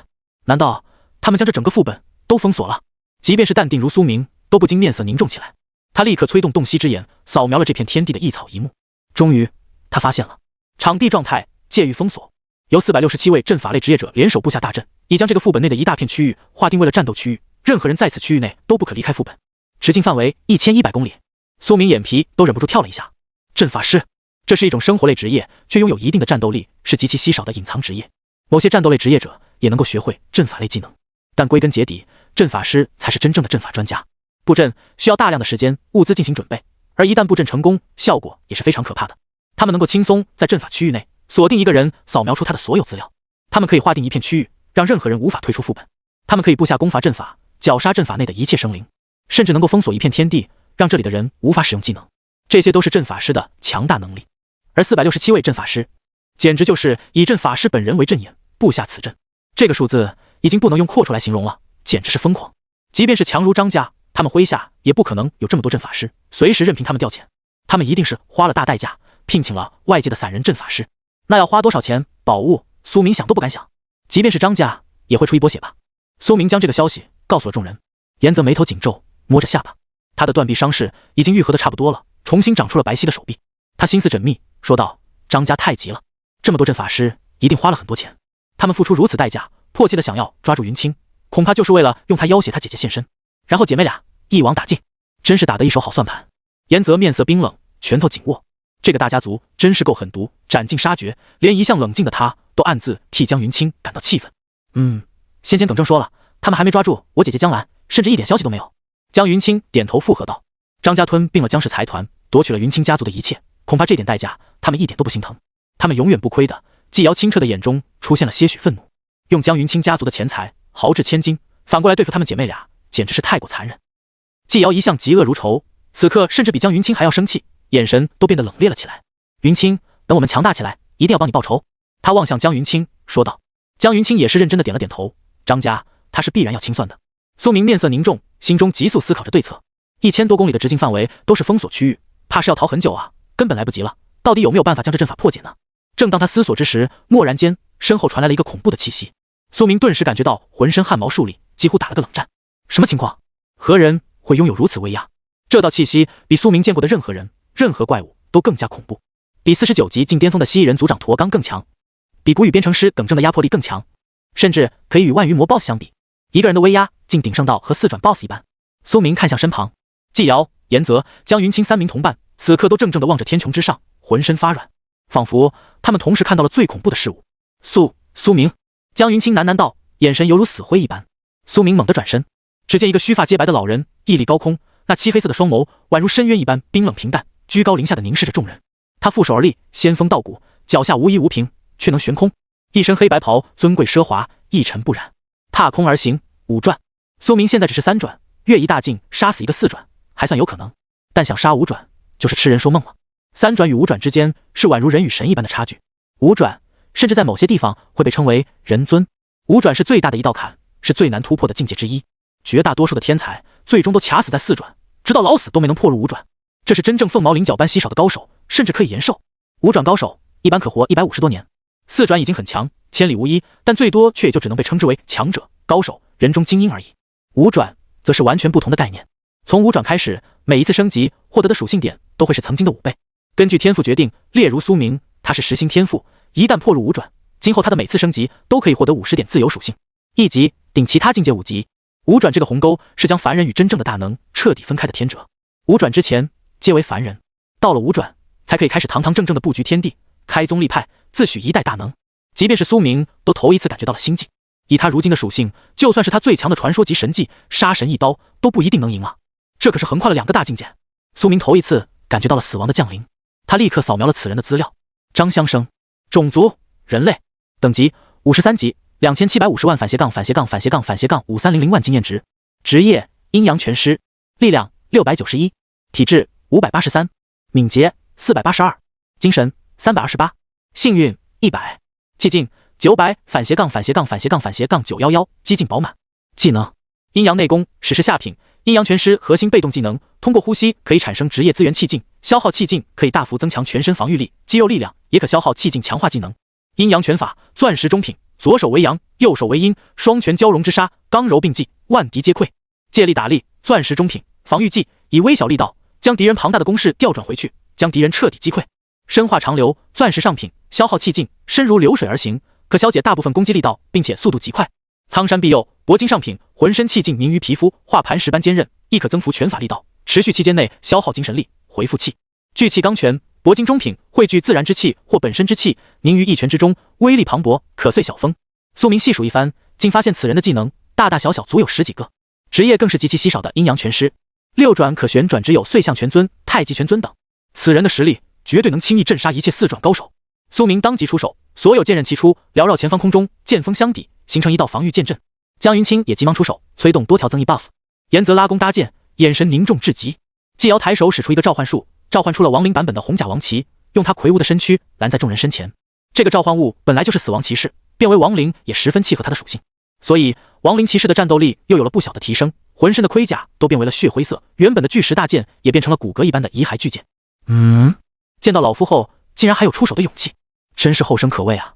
难道他们将这整个副本都封锁了？即便是淡定如苏明，都不禁面色凝重起来。他立刻催动洞悉之眼，扫描了这片天地的一草一木。终于，他发现了场地状态介于封锁，由467位阵法类职业者联手布下大阵，已将这个副本内的一大片区域划定为了战斗区域，任何人在此区域内都不可离开副本，直径范围1100公里。苏明眼皮都忍不住跳了一下。阵法师，这是一种生活类职业，却拥有一定的战斗力，是极其稀少的隐藏职业。某些战斗类职业者也能够学会阵法类技能，但归根结底，阵法师才是真正的阵法专家。布阵需要大量的时间、物资进行准备，而一旦布阵成功，效果也是非常可怕的。他们能够轻松在阵法区域内锁定一个人，扫描出他的所有资料。他们可以划定一片区域，让任何人无法退出副本。他们可以布下攻伐阵法，绞杀阵法内的一切生灵，甚至能够封锁一片天地，让这里的人无法使用技能。这些都是阵法师的强大能力。而467位阵法师，简直就是以阵法师本人为阵眼，布下此阵。这个数字已经不能用扩出来形容了，简直是疯狂。即便是强如张家，他们麾下也不可能有这么多阵法师，随时任凭他们调遣。他们一定是花了大代价聘请了外界的散人阵法师。那要花多少钱、宝物，苏明想都不敢想。即便是张家也会出一波血吧。苏明将这个消息告诉了众人。严泽眉头紧皱，摸着下巴，他的断臂伤势已经愈合的差不多了，重新长出了白皙的手臂。他心思缜密，说道：张家太急了，这么多阵法师一定花了很多钱，他们付出如此代价，迫切的想要抓住云清，恐怕就是为了用他要挟他姐姐现身，然后姐妹俩一网打尽，真是打得一手好算盘。严泽面色冰冷，拳头紧握。这个大家族真是够狠毒，斩尽杀绝，连一向冷静的他都暗自替江云清感到气愤。先前耿正说了，他们还没抓住我姐姐江兰，甚至一点消息都没有。江云清点头附和道。张家吞并了江氏财团，夺取了云清家族的一切，恐怕这点代价他们一点都不心疼。他们永远不亏的。纪瑶清澈的眼中出现了些许愤怒，用江云清家族的钱财豪掷千金，反过来对付他们姐妹俩，简直是太过残忍。纪瑶一向嫉恶如仇，此刻甚至比江云清还要生气，眼神都变得冷冽了起来。云清，等我们强大起来，一定要帮你报仇。他望向江云清说道。江云清也是认真的点了点头。张家他是必然要清算的。苏明面色凝重，心中急速思考着对策。1000多公里的直径范围都是封锁区域，怕是要逃很久啊，根本来不及了。到底有没有办法将这阵法破解呢？正当他思索之时，蓦然间身后传来了一个恐怖的气息。苏明顿时感觉到浑身汗毛竖立，几乎打了个冷战。什么情况？何人会拥有如此威压？这道气息比苏明见过的任何人、任何怪物都更加恐怖，比49级近巅峰的蜥蜴人族长驼刚更强，比古语编程师耿正的压迫力更强，甚至可以与万鱼魔 BOSS 相比。一个人的威压竟鼎盛到和4转 BOSS 一般。苏明看向身旁，纪瑶、严泽、江云清3名同伴，此刻都怔怔地望着天穹之上，浑身发软，仿佛他们同时看到了最恐怖的事物。苏明，江云清喃喃道，眼神犹如死灰一般。苏明猛地转身，只见一个须发皆白的老人屹立高空，那漆黑色的双眸宛如深渊一般冰冷平淡，居高临下的凝视着众人。他负手而立，仙风道骨，脚下无依无凭，却能悬空，一身黑白袍，尊贵奢华，一尘不染，踏空而行，5转。苏明现在只是3转，跃一大境，杀死一个4转还算有可能，但想杀5转就是痴人说梦了。3转与5转之间是宛如人与神一般的差距，5转甚至在某些地方会被称为人尊。5转是最大的一道坎，是最难突破的境界之一。绝大多数的天才最终都卡死在4转，直到老死都没能破入5转。这是真正凤毛麟角般稀少的高手，甚至可以延寿。5转高手一般可活150多年，4转已经很强，千里无一，但最多却也就只能被称之为强者、高手、人中精英而已。5转则是完全不同的概念。从5转开始，每一次升级获得的属性点都会是曾经的5倍。根据天赋决定，例如苏明，他是实心天赋，一旦破入5转，今后他的每次升级都可以获得50点自由属性，1级顶其他境界5级。5转这个鸿沟是将凡人与真正的大能彻底分开的天辙。5转之前皆为凡人，到了5转才可以开始堂堂正正的布局天地，开宗立派，自诩一代大能。即便是苏明都头一次感觉到了心悸，以他如今的属性，就算是他最强的传说级神技杀神一刀都不一定能赢啊！这可是横跨了2个大境界。苏明头一次感觉到了死亡的降临。他立刻扫描了此人的资料。张香生，种族人类，等级53级，2750万53000万经验值，职业阴阳拳师，力量691，体质583，敏捷482，精神328，幸运100，气劲900，911，激进饱满。技能阴阳内功史诗下品，阴阳拳师核心被动技能，通过呼吸可以产生职业资源气劲，消耗气劲可以大幅增强全身防御力、肌肉力量，也可消耗气劲强化技能。阴阳拳法钻石中品，左手为阳，右手为阴，双拳交融之杀，刚柔并济，万敌皆溃。借力打力钻石中品，防御技以微小力道将敌人庞大的攻势调转回去，将敌人彻底击溃。深化长流钻石上品，消耗气劲深如流水而行，可消解大部分攻击力道，并且速度极快。苍山碧釉铂金上品，浑身气劲凝于皮肤，化磐石般坚韧，亦可增幅拳法力道，持续期间内消耗精神力，回复气。聚气钢拳铂金中品，汇聚自然之气或本身之气，凝于一拳之中，威力磅礴，可碎晓风。苏明细数一番，竟发现此人的技能大大小小足有10几个，职业更是极其稀少的阴阳拳师，六转可旋转只有碎象拳尊、太极拳尊等。此人的实力绝对能轻易震杀一切四转高手。苏明当即出手，所有剑刃齐出，缭绕前方空中，剑锋相抵，形成一道防御剑阵。江云清也急忙出手，催动多条增益 buff。严泽拉弓搭箭，眼神凝重至极。纪瑶抬手使出一个召唤术，召唤出了亡灵版本的红甲王旗，用他魁梧的身躯拦在众人身前。这个召唤物本来就是死亡骑士，变为亡灵也十分契合他的属性，所以亡灵骑士的战斗力又有了不小的提升，浑身的盔甲都变为了血灰色，原本的巨石大剑也变成了骨骼一般的遗骸巨剑。见到老夫后竟然还有出手的勇气，真是后生可畏啊！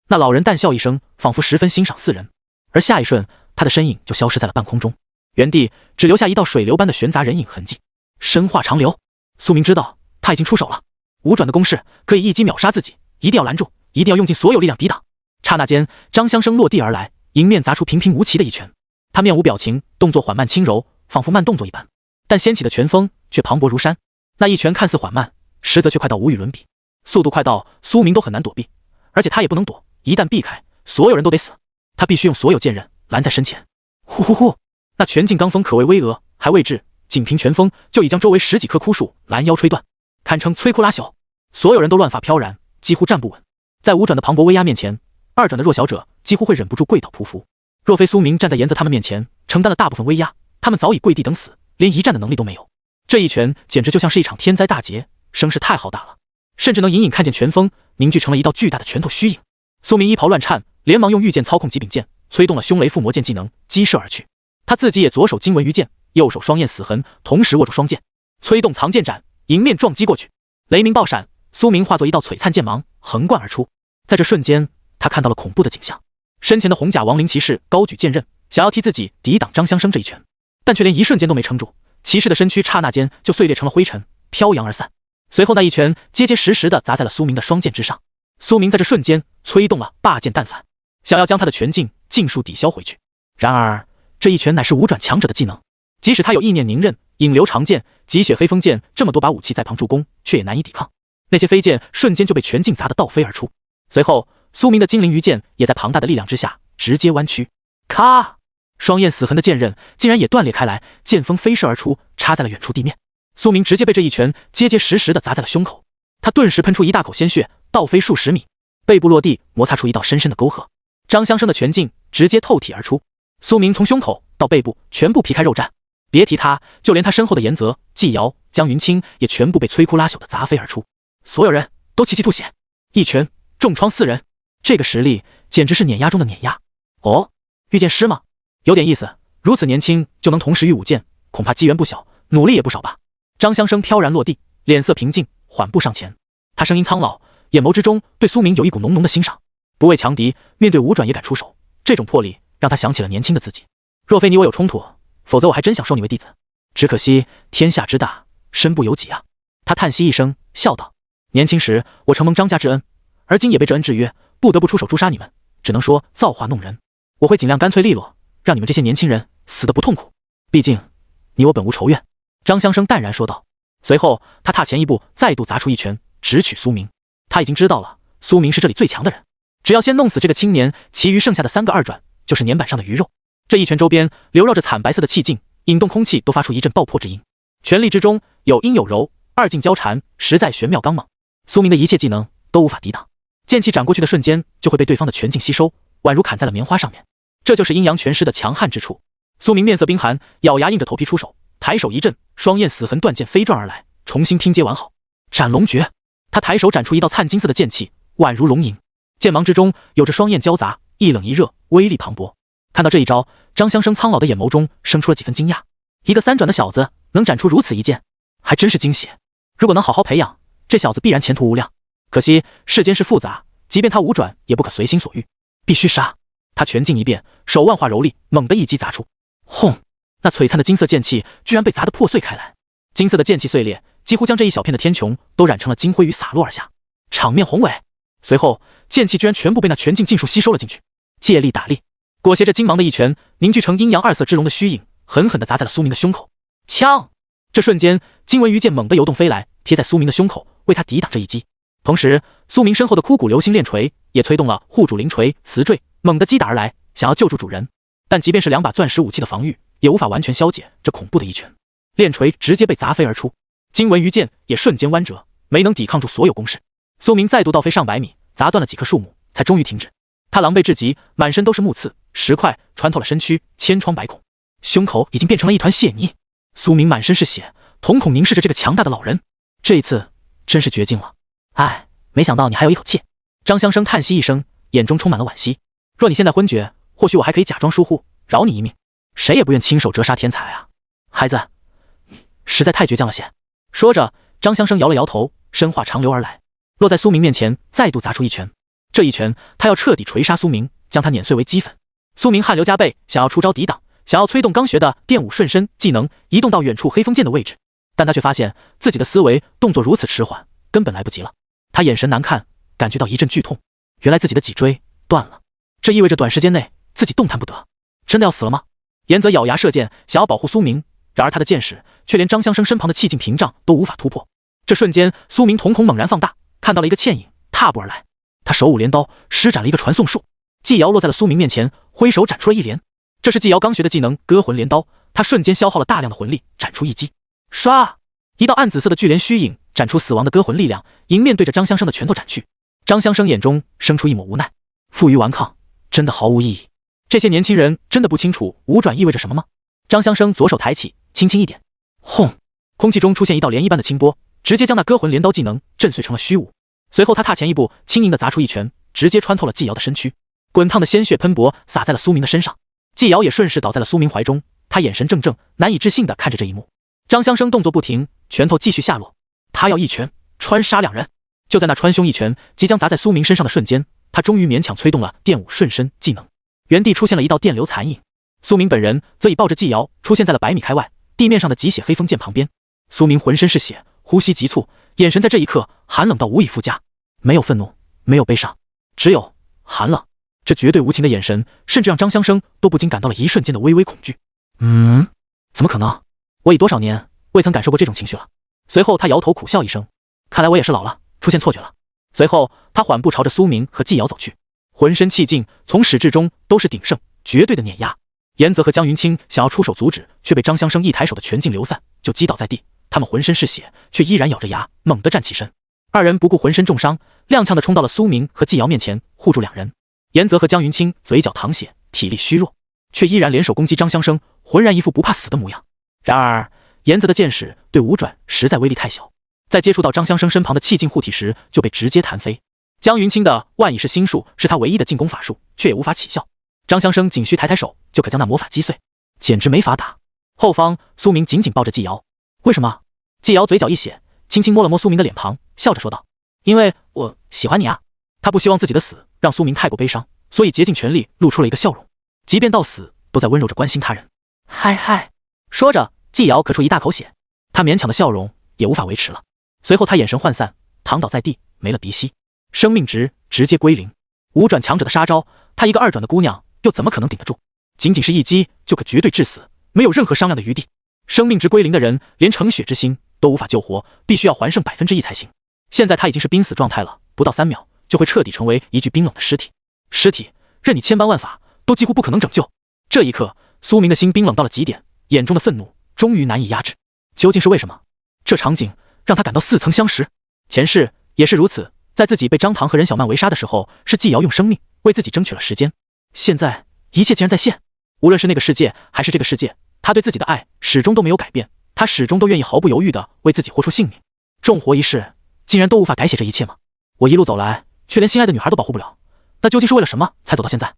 那老人淡笑一声，仿佛十分欣赏四人，而下一瞬他的身影就消失在了半空中，原地只留下一道水流般的悬杂人影痕迹。深化长流，苏明知道他已经出手了，5转的攻势可以一击秒杀自己，一定要拦住，一定要用尽所有力量抵挡。刹那间，张香生落地而来，迎面砸出平平无奇的一拳。他面无表情，动作缓慢轻柔，仿佛慢动作一般，但掀起的拳风却磅礴如山。那一拳看似缓慢，实则却快到无与伦比，速度快到苏明都很难躲避，而且他也不能躲，一旦避开，所有人都得死。他必须用所有剑刃拦在身前。呼呼呼，那拳劲罡风可谓巍峨，还未至，仅凭拳风就已将周围10几棵枯树拦腰吹断，堪称摧枯拉朽。所有人都乱发飘然，几乎站不稳。在5转的磅礴威压面前，2转的弱小者几乎会忍不住跪倒匍匐。若非苏明站在严泽他们面前，承担了大部分威压，他们早已跪地等死，连一战的能力都没有。这一拳简直就像是一场天灾大劫，声势太浩大了，甚至能隐隐看见拳风凝聚成了一道巨大的拳头虚影。苏明衣袍乱颤，连忙用御剑操控极柄剑，催动了凶雷附魔剑技能，激射而去。他自己也左手经文于剑，右手双焰死痕，同时握住双剑，催动藏剑斩，迎面撞击过去。雷鸣爆闪，苏明化作一道璀璨剑芒横贯而出。在这瞬间，他看到了恐怖的景象，身前的红甲亡灵骑士高举剑刃，想要替自己抵挡张香生这一拳，但却连一瞬间都没撑住，骑士的身躯刹那间就碎裂成了灰尘，飘扬而散。随后那一拳结结实实地砸在了苏明的双剑之上。苏明在这瞬间催动了霸剑弹反，想要将他的拳劲尽数抵消回去。然而这一拳乃是5转强者的技能，即使他有意念凝刃、引流长剑、极血黑风剑这么多把武器在旁助攻，却也难以抵抗。那些飞剑瞬间就被拳劲砸得倒飞而出。随后苏明的精灵鱼剑也在庞大的力量之下直接弯曲，咔！双焰死痕的剑刃竟然也断裂开来，剑锋飞射而出，插在了远处地面。苏明直接被这一拳结结实实地砸在了胸口，他顿时喷出一大口鲜血，倒飞数十米，背部落地摩擦出一道深深的沟壑。张香生的拳劲直接透体而出，苏明从胸口到背部全部皮开肉绽，别提他，就连他身后的严泽、纪瑶、江云清也全部被摧枯拉朽的砸飞而出，所有人都齐齐吐血。一拳重创4人，这个实力简直是碾压中的碾压。哦，御剑师吗？有点意思，如此年轻就能同时御5剑，恐怕机缘不小，努力也不少吧。张香生飘然落地，脸色平静，缓步上前。他声音苍老，眼眸之中对苏明有一股浓浓的欣赏。不畏强敌，面对5转也敢出手，这种魄力让他想起了年轻的自己。若非你我有冲突，否则我还真想收你为弟子。只可惜天下之大，身不由己啊。他叹息一声，笑道：年轻时我承蒙张家之恩，而今也被这恩制约，不得不出手诛杀你们，只能说造化弄人。我会尽量干脆利落，让你们这些年轻人死得不痛苦。毕竟你我本无仇怨。张香生淡然说道。随后他踏前一步，再度砸出一拳，直取苏明。他已经知道了，苏明是这里最强的人，只要先弄死这个青年，其余剩下的3个2转就是年板上的鱼肉。这一拳周边流绕着惨白色的气劲，引动空气都发出一阵爆破之音。拳力之中有阴有柔，2劲交缠，实在玄妙刚猛。苏明的一切技能都无法抵挡，剑气斩过去的瞬间就会被对方的全劲吸收，宛如砍在了棉花上面。这就是阴阳拳师的强悍之处。苏明面色冰寒，咬牙硬着头皮出手，抬手一震，双焰死痕断剑飞转而来，重新拼接完好。斩龙诀，他抬手斩出一道灿金色的剑气，宛如龙吟，剑芒之中有着双焰交杂，一冷一热，威力磅礴。看到这一招，张香生苍老的眼眸中生出了几分惊讶，一个三转的小子能斩出如此一剑，还真是惊喜。如果能好好培养，这小子必然前途无量。可惜世间事复杂，即便他五转也不可随心所欲，必须杀。他全劲一变，手腕化柔力，猛地一击砸出。轰！那璀璨的金色剑气居然被砸得破碎开来，金色的剑气碎裂，几乎将这一小片的天穹都染成了金灰雨洒落而下，场面宏伟。随后剑气居然全部被那全境尽数吸收了进去，借力打力，裹挟着金芒的一拳凝聚成阴阳二色之龙的虚影，狠狠地砸在了苏明的胸口。枪！这瞬间金文鱼剑猛地游动飞来，贴在苏明的胸口，为他抵挡这一击。同时苏明身后的枯骨流星炼锤也催动了护主灵锤磁坠，猛地击打而来，想要救助主人。但即便是两把钻石武器的防御，也无法完全消解这恐怖的一拳。炼锤直接被砸飞而出，金文鱼剑也瞬间弯折，没能抵抗住所有攻势。苏明再度倒飞上百米，砸断了几棵树木，才终于停止。他狼狈至极，满身都是木刺石块，穿透了身躯，千疮百孔，胸口已经变成了一团血泥。苏明满身是血，瞳孔凝视着这个强大的老人，这一次真是绝境了。唉，没想到你还有一口气。张香生叹息一声，眼中充满了惋惜。若你现在昏厥，或许我还可以假装疏忽，饶你一命。谁也不愿亲手折杀天才啊，孩子，实在太倔强了些。说着，张香生摇了摇头，身化长流而来，落在苏明面前，再度砸出一拳。这一拳，他要彻底锤杀苏明，将他碾碎为齑粉。苏明汗流浃背，想要出招抵挡，想要催动刚学的电舞瞬身技能移动到远处黑风剑的位置，但他却发现自己的思维动作如此迟缓，根本来不及了。他眼神难看，感觉到一阵剧痛，原来自己的脊椎断了，这意味着短时间内自己动弹不得。真的要死了吗？严泽咬牙射箭，想要保护苏明，然而他的箭矢却连张香生身旁的气境屏障都无法突破。这瞬间，苏明瞳孔猛然放大，看到了一个倩影踏步而来，他手舞镰刀，施展了一个传送术，纪瑶落在了苏明面前，挥手斩出了一镰。这是纪瑶刚学的技能割魂镰刀，他瞬间消耗了大量的魂力，斩出一击。唰！一道暗紫色的巨镰虚影斩出死亡的割魂力量，迎面对着张香生的拳头斩去。张香生眼中生出一抹无奈，负隅顽抗真的毫无意义。这些年轻人真的不清楚五转意味着什么吗？张香生左手抬起，轻轻一点，轰！空气中出现一道涟一般的清波，直接将那割魂镰刀技能震碎成了虚无。随后他踏前一步，轻盈地砸出一拳，直接穿透了纪瑶的身躯，滚烫的鲜血喷薄，洒在了苏明的身上。纪瑶也顺势倒在了苏明怀中，他眼神怔怔，难以置信地看着这一幕。张香生动作不停，拳头继续下落，他要一拳穿杀两人。就在那穿胸一拳即将砸在苏明身上的瞬间，他终于勉强催动了电舞瞬身技能，原地出现了一道电流残影。苏明本人则已抱着纪瑶出现在了100米开外地面上的极血黑风剑旁边。苏明浑身是血，呼吸急促，眼神在这一刻寒冷到无以复加，没有愤怒，没有悲伤，只有寒冷。这绝对无情的眼神，甚至让张香生都不禁感到了一瞬间的微微恐惧。怎么可能？我已多少年未曾感受过这种情绪了。随后他摇头苦笑一声，看来我也是老了，出现错觉了。随后他缓步朝着苏明和纪瑶走去，浑身气劲从始至终都是鼎盛绝对的碾压。严泽和江云清想要出手阻止，却被张香生一抬手的拳劲流散，就击倒在地。他们浑身是血，却依然咬着牙猛地站起身。二人不顾浑身重伤，踉跄地冲到了苏明和纪瑶面前，护住两人。严泽和江云清嘴角淌血，体力虚弱，却依然联手攻击张香生，浑然一副不怕死的模样。然而严泽的剑矢对五转实在威力太小，在接触到张香生身旁的气劲护体时就被直接弹飞。江云清的万蚁噬心术是他唯一的进攻法术，却也无法起效。张香生仅需抬抬手就可将那魔法击碎，简直没法打。后方苏明紧紧抱着纪瑶。为什么？纪瑶嘴角一血，轻轻摸了摸苏明的脸庞，笑着说道：因为我喜欢你啊。他不希望自己的死让苏明太过悲伤，所以竭尽全力露出了一个笑容，即便到死都在温柔着关心他人。嗨嗨，说着纪瑶咳出一大口血，他勉强的笑容也无法维持了。随后他眼神涣散，躺倒在地，没了鼻息，生命值直接归零。五转强者的杀招，他一个2转的姑娘又怎么可能顶得住？仅仅是一击就可绝对致死，没有任何商量的余地。生命值归零的人连成血之心都无法救活，必须要还剩1%才行。现在他已经是濒死状态了，不到3秒就会彻底成为一具冰冷的尸体。尸体任你千般万法都几乎不可能拯救。这一刻苏明的心冰冷到了极点，眼中的愤怒终于难以压制。究竟是为什么？这场景让他感到似曾相识。前世也是如此，在自己被张唐和任小曼围杀的时候，是季瑶用生命为自己争取了时间。现在一切竟然在现，无论是那个世界还是这个世界，他对自己的爱始终都没有改变，他始终都愿意毫不犹豫地为自己豁出性命。重活一世，竟然都无法改写这一切吗？我一路走来，却连心爱的女孩都保护不了，那究竟是为了什么才走到现在？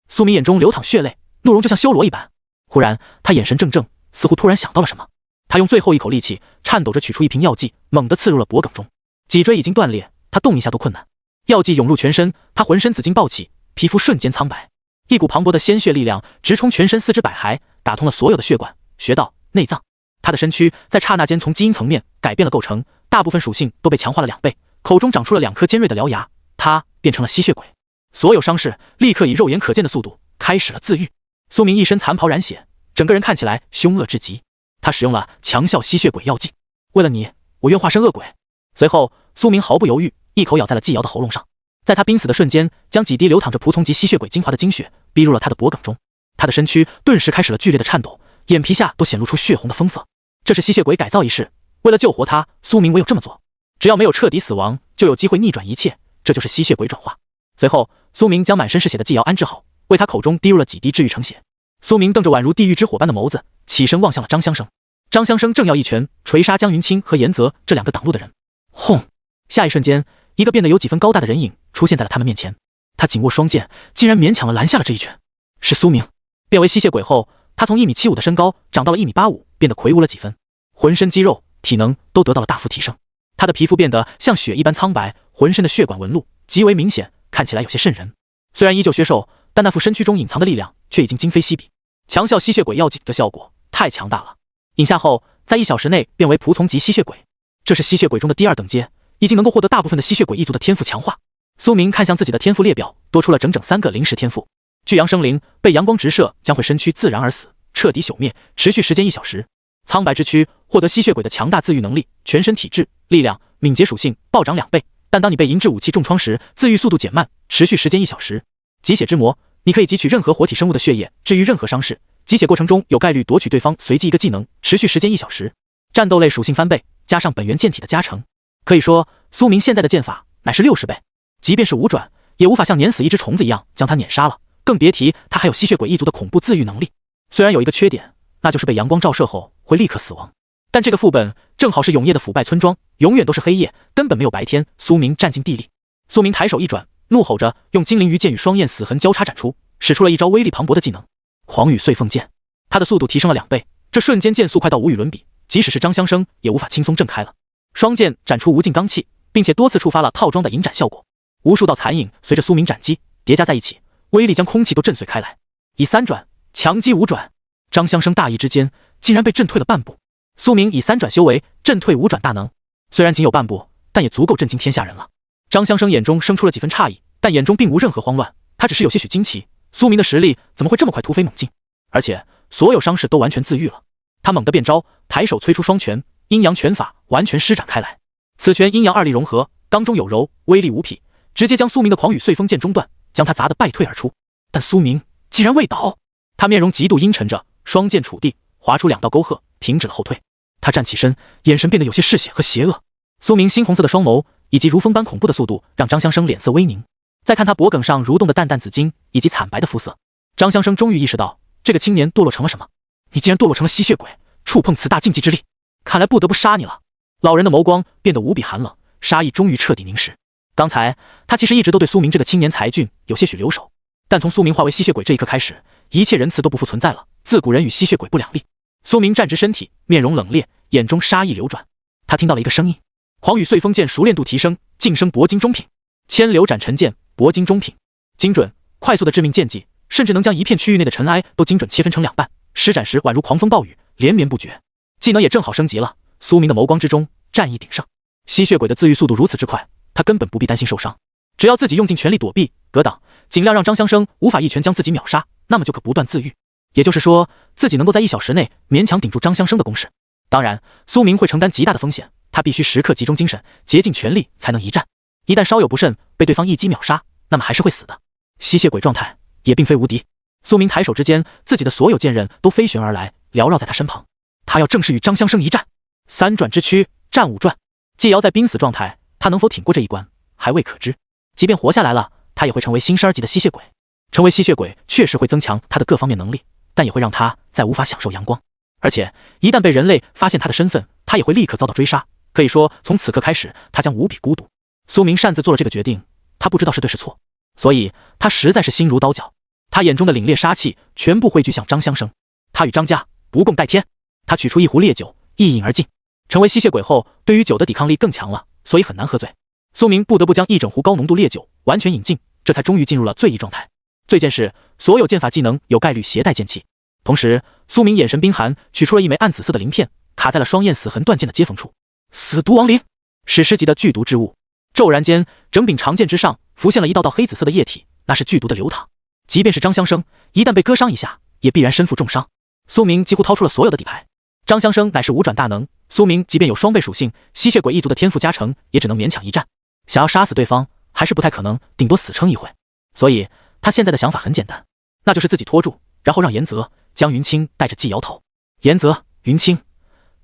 苏明眼中流淌血泪，怒容就像修罗一般。忽然，他眼神怔怔，似乎突然想到了什么。他用最后一口力气，颤抖着取出一瓶药剂，猛地刺入了脖颈中。脊椎已经断裂，他动一下都困难。药剂涌入全身，他浑身紫劲暴起，皮肤瞬间苍白。一股磅礴的鲜血力量直冲全身四肢百骸，打通了所有的血管、穴道、内脏。他的身躯在刹那间从基因层面改变了构成，大部分属性都被强化了2倍，口中长出了2颗尖锐的獠牙，他变成了吸血鬼。所有伤势立刻以肉眼可见的速度开始了自愈。苏明一身残袍染血，整个人看起来凶恶至极。他使用了强效吸血鬼药剂，为了你，我愿化身恶鬼。随后，苏明毫不犹豫，一口咬在了季瑶的喉咙上，在他濒死的瞬间，将几滴流淌着仆从级吸血鬼精华的精血逼入了他的脖颈中。他的身躯顿时开始了剧烈的颤抖，眼皮下都显露出血红的疯色。这是吸血鬼改造一事，为了救活他，苏明唯有这么做。只要没有彻底死亡，就有机会逆转一切，这就是吸血鬼转化。随后，苏明将满身是血的季瑶安置好，为他口中滴入了几滴治愈成血。苏明瞪着宛如地狱之火般的眸子，起身望向了张香生。张香生正要一拳锤杀江云清和严泽这2个挡路的人。轰！下一瞬间，一个变得有几分高大的人影出现在了他们面前。他紧握双剑，竟然勉强了拦下了这一拳。是苏明。变为吸血鬼后，他从1.75米的身高长到了1.85米，变得魁梧了几分，浑身肌肉、体能都得到了大幅提升。他的皮肤变得像雪一般苍白，浑身的血管纹路极为明显，看起来有些瘆人。虽然依旧削瘦，但那副身躯中隐藏的力量却已经今非昔比。强效吸血鬼药剂的效果太强大了，饮下后在1小时内变为仆从级吸血鬼，这是吸血鬼中的第2等阶，已经能够获得大部分的吸血鬼一族的天赋强化。苏明看向自己的天赋列表，多出了整整3个临时天赋。巨阳生灵，被阳光直射将会身躯自然而死，彻底朽灭，持续时间1小时。苍白之躯，获得吸血鬼的强大自愈能力，全身体质、力量、敏捷属性暴涨2倍，但当你被银质武器重创时，自愈速度减慢，持续时间1小时。极血之魔，你可以汲取任何活体生物的血液，治愈任何伤势，集血过程中有概率夺取对方随机一个技能，持续时间1小时。战斗类属性翻倍，加上本源剑体的加成，可以说苏明现在的剑法乃是60倍，即便是5转，也无法像碾死一只虫子一样将他碾杀了，更别提他还有吸血鬼一族的恐怖自愈能力。虽然有一个缺点，那就是被阳光照射后会立刻死亡，但这个副本正好是永夜的腐败村庄，永远都是黑夜，根本没有白天。苏明占尽地利。苏明抬手一转，怒吼着用精灵鱼剑与双焰死痕交叉斩出，使出了一招威力磅礴的技能狂雨碎凤剑。他的速度提升了2倍，这瞬间剑速快到无与伦比，即使是张香生也无法轻松震开了。双剑斩出无尽罡气，并且多次触发了套装的引斩效果，无数道残影随着苏明斩击叠加在一起，威力将空气都震碎开来。以3转强击5转，张香生大意之间竟然被震退了半步。苏明以3转修为震退5转大能，虽然仅有半步，但也足够震惊天下人了。张香生眼中生出了几分诧异，但眼中并无任何慌乱，他只是有些许惊奇，苏明的实力怎么会这么快突飞猛进，而且所有伤势都完全自愈了。他猛地变招，抬手催出双拳，阴阳拳法完全施展开来。此拳阴阳2力融合，刚中有柔，威力无匹，直接将苏明的狂雨碎风剑中断，将他砸得败退而出。但苏明竟然未倒，他面容极度阴沉着，双剑触地，划出2道沟壑，停止了后退。他站起身，眼神变得有些嗜血和邪恶。苏明猩红色的双眸以及如风般恐怖的速度，让张香生脸色微凝。再看他脖颈上蠕动的淡淡紫金以及惨白的肤色，张香生终于意识到这个青年堕落成了什么。你竟然堕落成了吸血鬼，触碰此大禁忌之力，看来不得不杀你了。老人的眸光变得无比寒冷，杀意终于彻底凝实。刚才他其实一直都对苏明这个青年才俊有些许留手，但从苏明化为吸血鬼这一刻开始，一切仁慈都不复存在了。自古人与吸血鬼不两立。苏明站直身体，面容冷冽，眼中杀意流转。他听到了一个声音：狂雨碎风剑熟练度提升，晋升铂金中品。千流斩尘剑，铂金中品，精准快速的致命剑技，甚至能将一片区域内的尘埃都精准切分成2半，施展时宛如狂风暴雨，连绵不绝。技能也正好升级了。苏明的眸光之中战意鼎盛。吸血鬼的自愈速度如此之快，他根本不必担心受伤，只要自己用尽全力躲避格挡，尽量让张香生无法一拳将自己秒杀，那么就可不断自愈。也就是说，自己能够在1小时内勉强顶住张香生的攻势。当然，苏明会承担极大的风险，他必须时刻集中精神，竭尽全力才能一战。一旦稍有不慎被对方一击秒杀，那么还是会死的。吸血鬼状态也并非无敌。苏明抬手之间，自己的所有剑刃都飞旋而来，缭绕在他身旁。他要正式与张香生一战。3转之躯战5转。季瑶在濒死状态，他能否挺过这一关，还未可知。即便活下来了，他也会成为新12级的吸血鬼。成为吸血鬼确实会增强他的各方面能力，但也会让他再无法享受阳光。而且一旦被人类发现他的身份，他也会立刻遭到追杀。可以说，从此刻开始，他将无比孤独。苏明擅自做了这个决定，他不知道是对是错，所以他实在是心如刀绞。他眼中的凛冽杀气全部汇聚向张香生，他与张家不共戴天。他取出一壶烈酒，一饮而尽。成为吸血鬼后，对于酒的抵抗力更强了，所以很难喝醉。苏明不得不将一整壶高浓度烈酒完全饮尽，这才终于进入了醉意状态。醉剑是所有剑法技能有概率携带剑气。同时，苏明眼神冰寒，取出了一枚暗紫色的鳞片，卡在了双焰死痕断剑的接缝处。死毒亡灵，史诗级的剧毒之物。骤然间，整柄长剑之上浮现了一道道黑紫色的液体，那是剧毒的流淌。即便是张香生，一旦被割伤一下，也必然身负重伤。苏明几乎掏出了所有的底牌。张香生乃是五转大能，苏明即便有双倍属性吸血鬼一族的天赋加成，也只能勉强一战。想要杀死对方，还是不太可能，顶多死撑一会。所以他现在的想法很简单，那就是自己拖住，然后让严泽、江云清带着纪瑶逃。严泽、云清，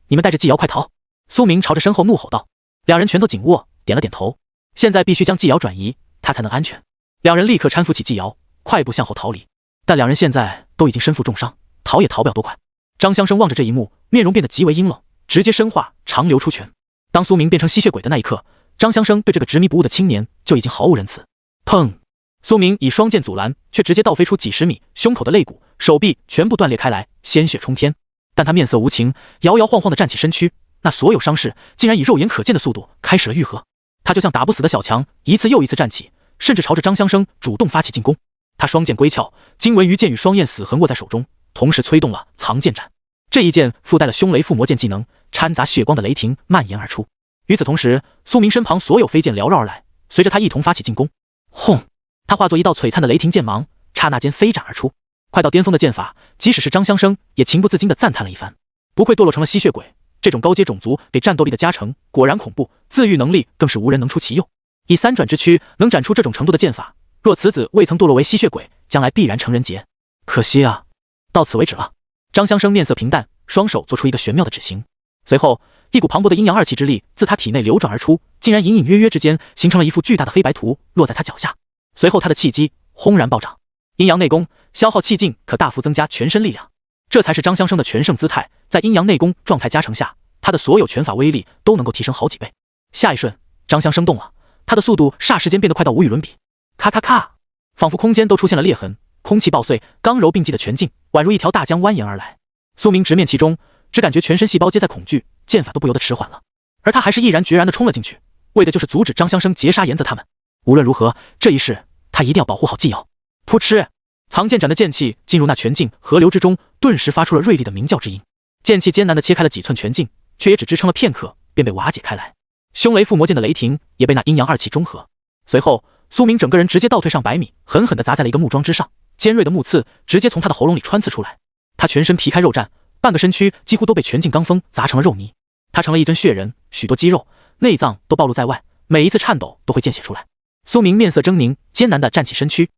你们带着纪瑶快逃！苏明朝着身后怒吼道。两人拳头紧握，点了点头。现在必须将纪瑶转移，他才能安全。两人立刻搀扶起纪瑶，快步向后逃离。但两人现在都已经身负重伤，逃也逃不了多快。张香生望着这一幕，面容变得极为阴冷，直接身化长流出拳。当苏明变成吸血鬼的那一刻，张香生对这个执迷不悟的青年就已经毫无仁慈。砰！苏明以双剑阻拦，却直接倒飞出几十米，胸口的肋骨、手臂全部断裂开来，鲜血冲天。但他面色无情，摇摇晃晃地站起身躯，那所有伤势竟然以肉眼可见的速度开始了愈合。他就像打不死的小强，一次又一次站起，甚至朝着张香生主动发起进攻。他双剑归鞘，经文于剑与双焰死痕握在手中，同时催动了藏剑斩。这一剑附带了凶雷附魔剑技能，掺杂血光的雷霆蔓延而出。与此同时，苏明身旁所有飞剑缭绕而来，随着他一同发起进攻。轰！他化作一道璀璨的雷霆剑芒，刹那间飞斩而出。快到巅峰的剑法，即使是张香生也情不自禁地赞叹了一番。不愧堕落成了吸血鬼，这种高阶种族给战斗力的加成果然恐怖，自愈能力更是无人能出其右。以三转之躯能斩出这种程度的剑法，若此子未曾堕落为吸血鬼，将来必然成人劫。可惜啊，到此为止了。张香生面色平淡，双手做出一个玄妙的指型，随后一股磅礴的阴阳二气之力自他体内流转而出，竟然隐隐约约之间形成了一幅巨大的黑白图，落在他脚下。随后他的气机轰然暴涨，阴阳内功消耗气尽，可大幅增加全身力量。这才是张香生的全盛姿态，在阴阳内功状态加成下，他的所有拳法威力都能够提升好几倍。下一瞬，张香生动了，他的速度霎时间变得快到无与伦比。咔咔咔，仿佛空间都出现了裂痕，空气爆碎，刚柔并济的拳劲宛如一条大江蜿蜒而来。苏明直面其中，只感觉全身细胞皆在恐惧，剑法都不由得迟缓了。而他还是毅然决然地冲了进去，为的就是阻止张香生截杀严泽他们。无论如何，这一世他一定要保护好纪瑶。噗嗤，藏剑斩的剑气进入那拳劲河流之中，顿时发出了锐利的鸣叫之音。剑气艰难地切开了几寸拳劲，却也只支撑了片刻，便被瓦解开来。凶雷附魔剑的雷霆也被那阴阳二气中和。随后，苏明整个人直接倒退上100米，狠狠地砸在了一个木桩之上，尖锐的木刺直接从他的喉咙里穿刺出来。他全身皮开肉绽，半个身躯几乎都被拳劲罡风砸成了肉泥。他成了一尊血人，许多肌肉、内脏都暴露在外，每一次颤抖都会见血出来。苏明面色狰狞，艰难地站起身躯，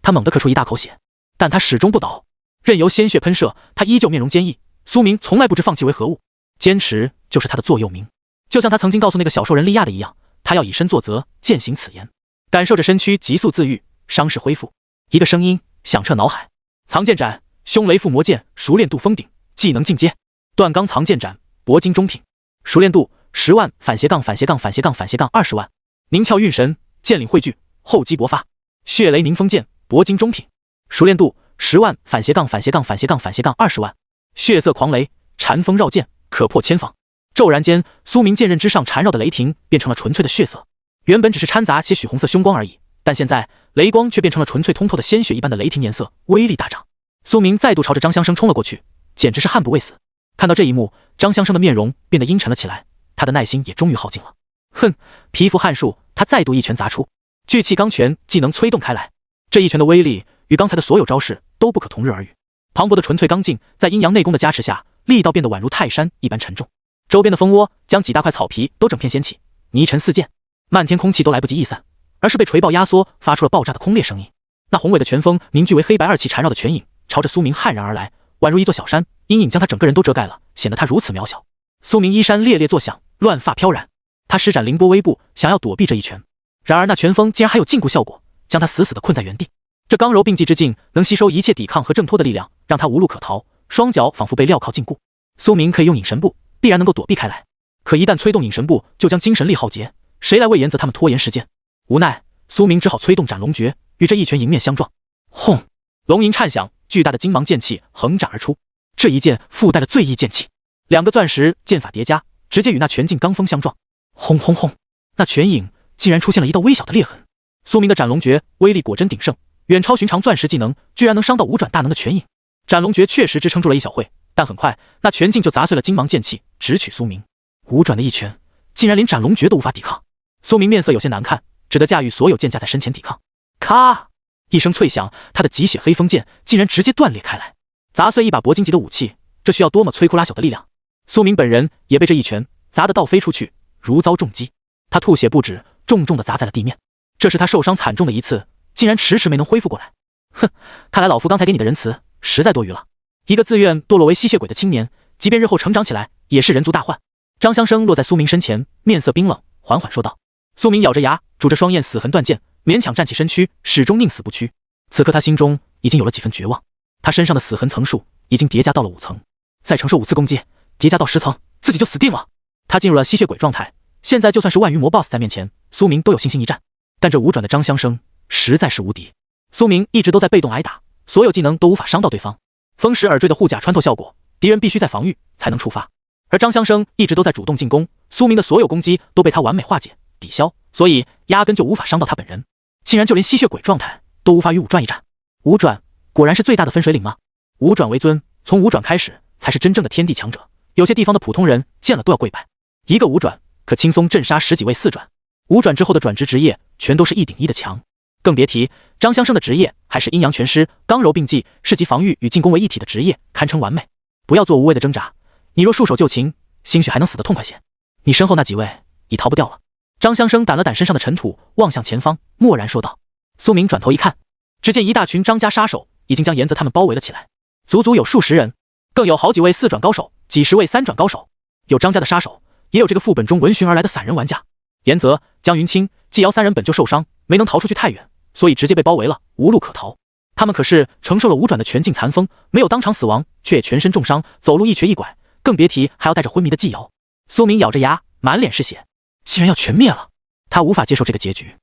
他猛地咳出一大口血，但他始终不倒，任由鲜血喷射，他依旧面容坚毅。苏明从来不知放弃为何物，坚持就是他的座右铭。就像他曾经告诉那个小兽人利亚的一样，他要以身作则，践行此言。感受着身躯急速自愈，伤势恢复，一个声音响彻脑海：藏剑斩，凶雷附魔剑，熟练度封顶，技能进阶，断钢藏剑斩，铂金中品，熟练度10万20万，凝窍运神，剑领汇聚，厚积薄发，血雷凝风剑，铂金中品，熟练度10万20万，血色狂雷，禅风绕剑，可破千防。骤然间，苏明剑刃之上缠绕的雷霆变成了纯粹的血色，原本只是掺杂些血红色凶光而已，但现在雷光却变成了纯粹通透的鲜血一般的雷霆颜色，威力大涨。苏明再度朝着张香生冲了过去，简直是悍不畏死。看到这一幕，张香生的面容变得阴沉了起来，他的耐心也终于耗尽了。哼，蚍蜉撼树，他再度一拳砸出，聚气钢拳技能催动开来。这一拳的威力与刚才的所有招式都不可同日而语。磅礴的纯粹刚劲在阴阳内功的加持下，力道变得宛如泰山一般沉重。周边的蜂窝将几大块草皮都整片掀起，泥尘四溅，漫天空气都来不及逸散，而是被锤爆压缩，发出了爆炸的空裂声音。那宏伟的拳风凝聚为黑白二气缠绕的拳影，朝着苏明悍然而来，宛如一座小山，阴影将他整个人都遮盖了，显得他如此渺小。苏明衣衫猎猎作响，乱发飘然，他施展凌波微步，想要躲避这一拳，然而那拳风竟然还有禁锢效果，将他死死地困在原地。这刚柔并济之劲，能吸收一切抵抗和挣脱的力量，让他无路可逃，双脚仿佛被镣铐禁锢。苏明可以用隐神步，必然能够躲避开来，可一旦催动隐神步，就将精神力耗竭，谁来为颜泽他们拖延时间？无奈，苏明只好催动斩龙诀，与这一拳迎面相撞。轰！龙吟颤响，巨大的金芒剑气横斩而出。这一剑附带了最异剑气，两个钻石剑法叠加，直接与那拳劲罡风相撞。轰轰轰！那拳影竟然出现了一道微小的裂痕。苏明的斩龙诀威力果真鼎盛，远超寻常钻石技能，居然能伤到五转大能的拳影。斩龙诀确实支撑住了一小会，但很快那拳劲就砸碎了金芒剑气，直取苏明。五转的一拳，竟然连斩龙诀都无法抵抗。苏明面色有些难看，只得驾驭所有剑架在身前抵抗。咔！一声脆响，他的极血黑风剑竟然直接断裂开来，砸碎一把铂金级的武器，这需要多么摧枯拉朽的力量！苏明本人也被这一拳砸得倒飞出去，如遭重击。他吐血不止，重重地砸在了地面。这是他受伤惨重的一次，竟然迟迟没能恢复过来。哼，看来老夫刚才给你的仁慈实在多余了。一个自愿堕落为吸血鬼的青年，即便日后成长起来，也是人族大患。张香生落在苏明身前，面色冰冷，缓缓说道。苏明咬着牙，拄着双燕死痕断剑，勉强站起身躯，始终宁死不屈。此刻他心中已经有了几分绝望，他身上的死痕层数已经叠加到了5层，再承受5次攻击，叠加到10层，自己就死定了。他进入了吸血鬼状态，现在就算是万鱼魔 BOSS 在面前，苏明都有信心一战。但这5转的张香生实在是无敌，苏明一直都在被动挨打，所有技能都无法伤到对方。风蚀耳坠的护甲穿透效果，敌人必须在防御才能触发，而张香生一直都在主动进攻，苏明的所有攻击都被他完美化解抵消，所以压根就无法伤到他本人。竟然就连吸血鬼状态都无法与5转一战，5转果然是最大的分水岭吗？5转为尊，从5转开始才是真正的天地强者，有些地方的普通人见了都要跪拜。一个5转可轻松镇杀10几位4转，5转之后的转职职业全都是1顶1的强，更别提张香生的职业还是阴阳全师，刚柔并济，是集防御与进攻为一体的职业，堪称完美。不要做无谓的挣扎，你若束手就擒，兴许还能死得痛快些。你身后那几位已逃不掉了。张香生掸了掸身上的尘土，望向前方，默然说道。苏明转头一看，只见一大群张家杀手已经将颜泽他们包围了起来，足足有数十人，更有好几位4转高手，几十位3转高手，有张家的杀手，也有这个副本中闻讯而来的散人玩家。颜泽、江云清、季瑶3人本就受伤，没能逃出去太远，所以直接被包围了，无路可逃。他们可是承受了5转的拳劲残风，没有当场死亡，却也全身重伤，走路一瘸一拐，更别提还要带着昏迷的季瑶。苏明咬着牙，满脸是血，竟然要全灭了，他无法接受这个结局。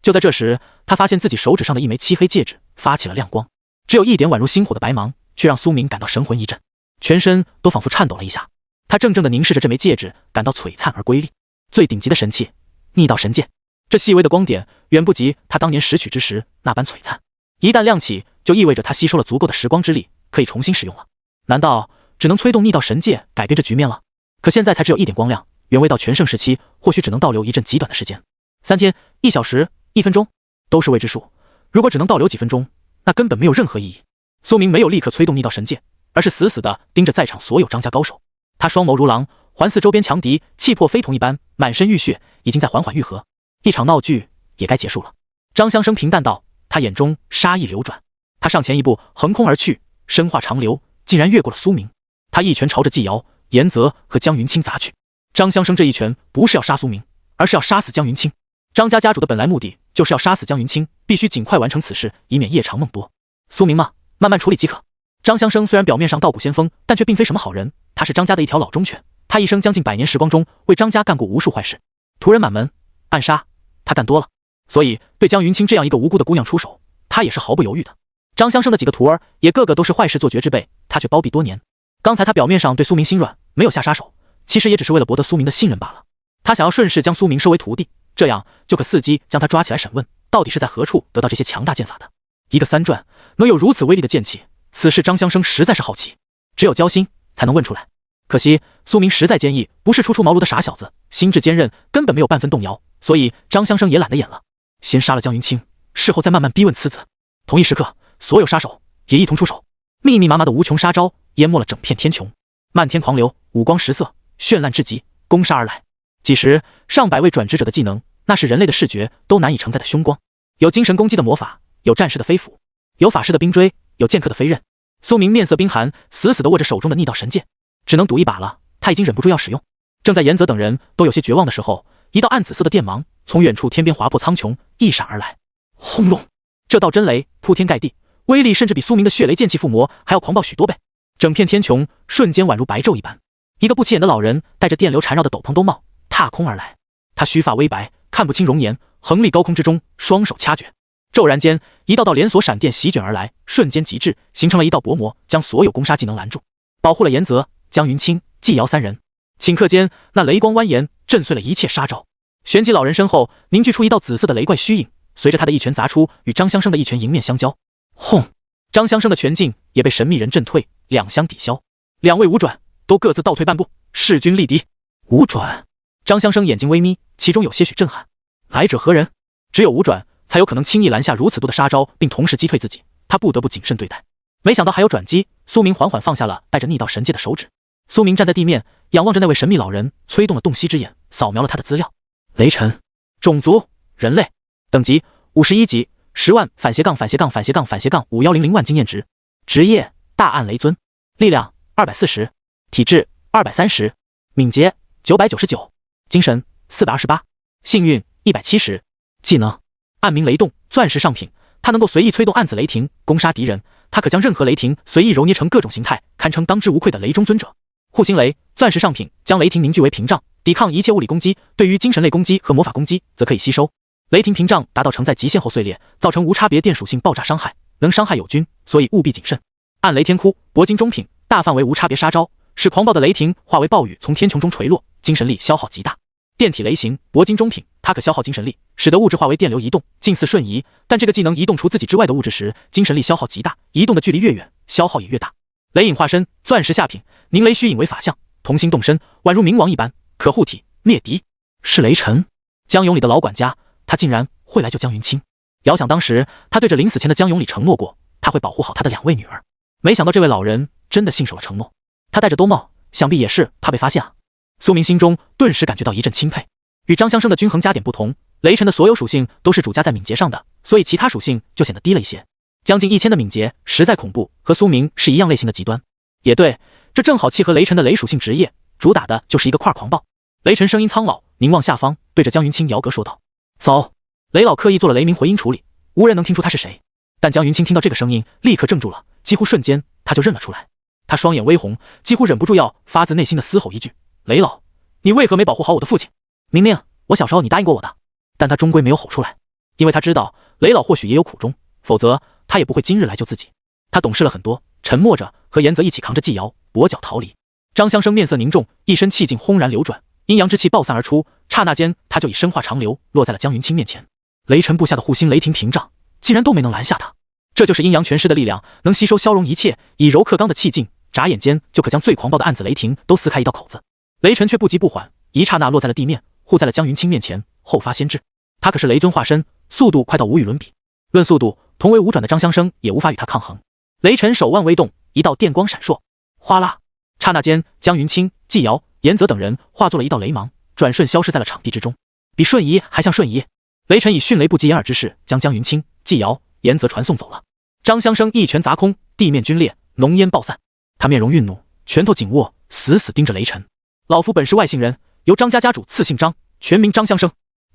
就在这时，他发现自己手指上的一枚漆黑戒指发起了亮光，只有一点宛如星火的白芒，却让苏明感到神魂一震，全身都仿佛颤抖了一下。他怔怔地凝视着这枚戒指，感到璀璨而瑰丽。最顶级的神器，逆道神剑，这细微的光点远不及他当年拾取之时那般璀璨。一旦亮起，就意味着他吸收了足够的时光之力，可以重新使用了。难道只能催动逆道神戒改变这局面了？可现在才只有一点光亮，原未到全盛时期，或许只能倒流一阵极短的时间，3天、1小时、1分钟，都是未知数。如果只能倒流几分钟，那根本没有任何意义。苏明没有立刻催动逆道神戒，而是死死地盯着在场所有张家高手。他双眸如狼，环视周边强敌，气魄非同一般，满身浴血，已经在缓缓愈合。一场闹剧也该结束了。张香生平淡道，他眼中杀意流转。他上前一步，横空而去，身化长流，竟然越过了苏明。他一拳朝着季瑶、颜泽和江云清砸去。张香生这一拳不是要杀苏明，而是要杀死江云清。张家家主的本来目的就是要杀死江云清，必须尽快完成此事，以免夜长梦多。苏明嘛，慢慢处理即可。张香生虽然表面上道骨仙风，但却并非什么好人，他是张家的一条老忠犬，他一生将近100年时光中为张家干过无数坏事，屠人满门，暗杀他干多了，所以对江云清这样一个无辜的姑娘出手，他也是毫不犹豫的。张香生的几个徒儿也个个都是坏事做绝之辈，他却包庇多年。刚才他表面上对苏明心软，没有下杀手，其实也只是为了博得苏明的信任罢了。他想要顺势将苏明收为徒弟，这样就可伺机将他抓起来审问，到底是在何处得到这些强大剑法的。一个3转能有如此威力的剑气，此事张香生实在是好奇，只有交心才能问出来。可惜苏明实在坚毅，不是初出茅庐的傻小子，心智坚韧，根本没有半分动摇，所以张香生也懒得演了，先杀了江云清，事后再慢慢逼问次子。同一时刻，所有杀手也一同出手，密密麻麻的无穷杀招淹没了整片天穹，漫天狂流，五光十色，绚烂至极，攻杀而来。几十上百位转职者的技能，那是人类的视觉都难以承载的凶光。有精神攻击的魔法，有战士的飞斧，有法师的冰锥，有剑客的飞刃。苏明面色冰寒，死死地握着手中的逆道神剑，只能赌一把了，他已经忍不住要使用。正在严泽等人都有些绝望的时候，一道暗紫色的电芒从远处天边划破苍穹，一闪而来。轰隆！这道真雷铺天盖地，威力甚至比苏明的血雷剑气附魔还要狂暴许多倍。整片天穹瞬间宛如白昼一般。一个不起眼的老人带着电流缠绕的斗篷兜帽踏空而来，他须发微白，看不清容颜，横立高空之中，双手掐诀。骤然间，一道道连锁闪电席卷而来，瞬间极致，形成了一道薄膜，将所有攻杀技能拦住，保护了严泽、江云清、纪瑶三人。顷刻间，那雷光蜿蜒，震碎了一切杀招。旋即老人身后凝聚出一道紫色的雷怪虚影，随着他的一拳砸出，与张香生的一拳迎面相交。轰！张香生的拳劲也被神秘人震退，两相抵消。两位五转都各自倒退半步，势均力敌。五转！张香生眼睛微眯，其中有些许震撼。来者何人？只有五转才有可能轻易拦下如此多的杀招，并同时击退自己，他不得不谨慎对待。没想到还有转机，苏明缓缓放下了带着逆道神界的手指。苏明站在地面，仰望着那位神秘老人，催动了洞悉之眼，扫描了他的资料。雷神，种族人类，等级51级，10万51000万经验值，职业大暗雷尊，力量240，体质230，敏捷999，精神428，幸运170，技能暗明雷动，钻石上品，它能够随意催动暗紫雷霆攻杀敌人，它可将任何雷霆随意揉捏成各种形态，堪称当之无愧的雷中尊者。护心雷，钻石上品，将雷霆凝聚为屏障，抵抗一切物理攻击，对于精神类攻击和魔法攻击则可以吸收。雷霆屏障达到承载极限后碎裂，造成无差别电属性爆炸伤害，能伤害友军，所以务必谨慎。暗雷天哭，铂金中品，大范围无差别杀招，使狂暴的雷霆化为暴雨从天穹中垂落，精神力消耗极大。电体雷行，铂金中品，它可消耗精神力，使得物质化为电流移动，近似瞬移，但这个技能移动除自己之外的物质时，精神力消耗极大，移动的距离越远，消耗也越大。雷影化身，钻石下品，凝雷虚影为法相，同心动身，宛如冥王一般，可护体灭敌。是雷神，江永里的老管家，他竟然会来救江云清。遥想当时他对着临死前的江永里承诺过，他会保护好他的2位女儿，没想到这位老人真的信守了承诺。他戴着兜帽，想必也是怕被发现啊。苏明心中顿时感觉到一阵钦佩。与张香生的均衡加点不同，雷神的所有属性都是主加在敏捷上的，所以其他属性就显得低了一些。将近1000的敏捷实在恐怖，和苏明是一样类型的极端。也对，这正好契合雷神的雷属性职业，主打的就是一个块狂暴。雷神声音苍老，凝望下方，对着江云清摇格说道：走。雷老刻意做了雷鸣回音处理，无人能听出他是谁。但江云清听到这个声音，立刻怔住了，几乎瞬间他就认了出来。他双眼微红，几乎忍不住要发自内心的嘶吼一句：雷老，你为何没保护好我的父亲？明明我小时候你答应过我的。但他终归没有吼出来，因为他知道雷老或许也有苦衷，否则他也不会今日来救自己。他懂事了很多，沉默着和严泽一起扛着纪瑶跛脚逃离。张香生面色凝重，一身气劲轰然流转，阴阳之气爆散而出，刹那间他就以身化长流，落在了江云清面前。雷神部下的护心雷霆屏障竟然都没能拦下他，这就是阴阳全师的力量，能吸收消融一切，以柔克刚的气劲，眨眼间就可将最狂暴的暗紫雷霆都撕开一道口子。雷神却不急不缓，一刹那落在了地面，护在了江云清面前，后发先至。他可是雷尊化身，速度快到无与伦比。论速度，同为5转的张香生也无法与他抗衡。雷神手腕微动，一道电光闪烁，哗啦！刹那间，江云清、纪瑶、严泽等人化作了一道雷芒，转瞬消失在了场地之中。比瞬移还像瞬移。雷神以迅雷不及掩耳之势将江云清、纪瑶、严泽传送走了。张香生一拳砸空，地面皲裂，浓烟爆散。他面容愠怒，拳头紧握，死死盯着雷神。老夫本是外姓人，由张家家主赐姓张，全名张香生。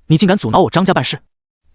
你竟敢阻挠我张家办事，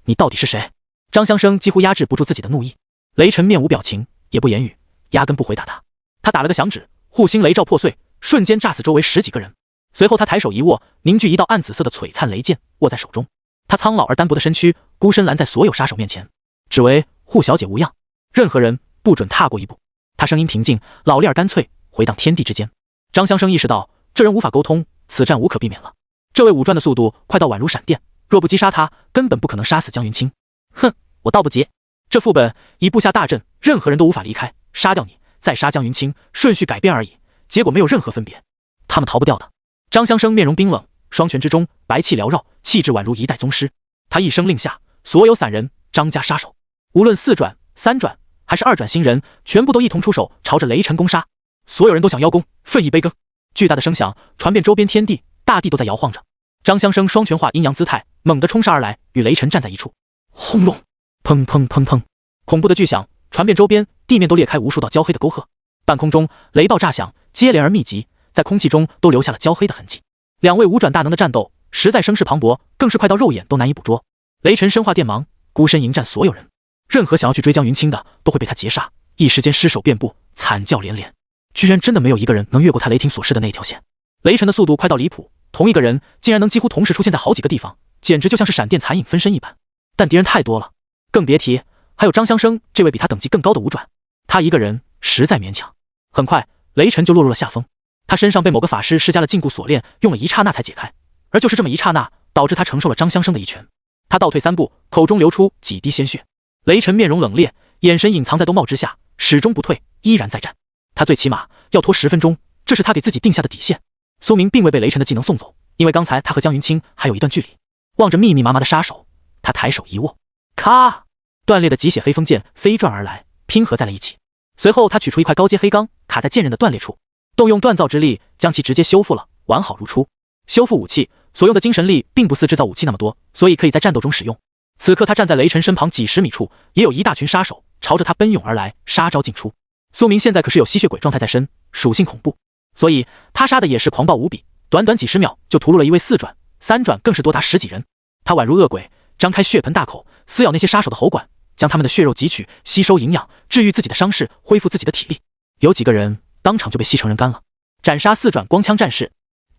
你到底是谁？张香生几乎压制不住自己的怒意。雷神面无表情，也不言语，压根不回答他。他打了个响指，护心雷罩破碎，瞬间炸死周围10几个人。随后他抬手一握，凝聚一道暗紫色的璀璨雷剑，握在手中。他苍老而单薄的身躯孤身拦在所有杀手面前，只为护小姐无恙，任何人不准踏过一步。他声音平静，老练而干脆，回荡天地之间。张香生意识到这人无法沟通，此战无可避免了。这位武转的速度快到宛如闪电，若不击杀他，根本不可能杀死江云清。哼，我倒不急。这副本以部下大阵，任何人都无法离开，杀掉你，再杀江云清，顺序改变而已，结果没有任何分别，他们逃不掉的。张香生面容冰冷，双拳之中白气缭绕，气质宛如一代宗师。他一声令下，所有散人、张家杀手，无论4转、3转还是2转新人，全部都一同出手，朝着雷神攻杀。所有人都想邀功，奋意杯羹。巨大的声响传遍周边天地，大地都在摇晃着。张香生双拳化阴阳姿态，猛地冲杀而来，与雷神站在一处。轰隆，砰砰砰砰，恐怖的巨响传遍周边，地面都裂开无数道焦黑的沟壑。半空中雷暴炸响，接连而密集，在空气中都留下了焦黑的痕迹。两位五转大能的战斗实在声势磅礴，更是快到肉眼都难以捕捉。雷神身化电芒，孤身迎战所有人，任何想要去追江云清的都会被他截杀，一时间尸首遍布，惨叫连连。居然真的没有一个人能越过他雷霆所示的那条线。雷神的速度快到离谱，同一个人竟然能几乎同时出现在好几个地方，简直就像是闪电残影分身一般。但敌人太多了，更别提还有张香生这位比他等级更高的五转，他一个人实在勉强。很快，雷神就落入了下风。他身上被某个法师施加了禁锢锁链，用了一刹那才解开，而就是这么一刹那，导致他承受了张香生的一拳。他倒退3步，口中流出几滴鲜血。雷神面容冷冽，眼神隐藏在兜帽之下，始终不退，依然在战。他最起码要拖10分钟，这是他给自己定下的底线。苏明并未被雷神的技能送走，因为刚才他和江云清还有一段距离。望着密密麻麻的杀手，他抬手一握，咔！断裂的极血黑锋剑飞转而来，拼合在了一起。随后他取出一块高阶黑钢，卡在剑刃的断裂处，动用锻造之力将其直接修复了，完好如初。修复武器所用的精神力并不似制造武器那么多，所以可以在战斗中使用。此刻他站在雷神身旁几10米处，也有一大群杀手朝着他奔涌而来，杀招尽出。苏明现在可是有吸血鬼状态在身，属性恐怖，所以他杀的也是狂暴无比，短短几10秒就屠戮了一位4转，3转更是多达10几人。他宛如恶鬼，张开血盆大口，撕咬那些杀手的喉管，将他们的血肉汲取，吸收营养，治愈自己的伤势，恢复自己的体力。有几个人当场就被吸成人干了。斩杀4转光枪战士，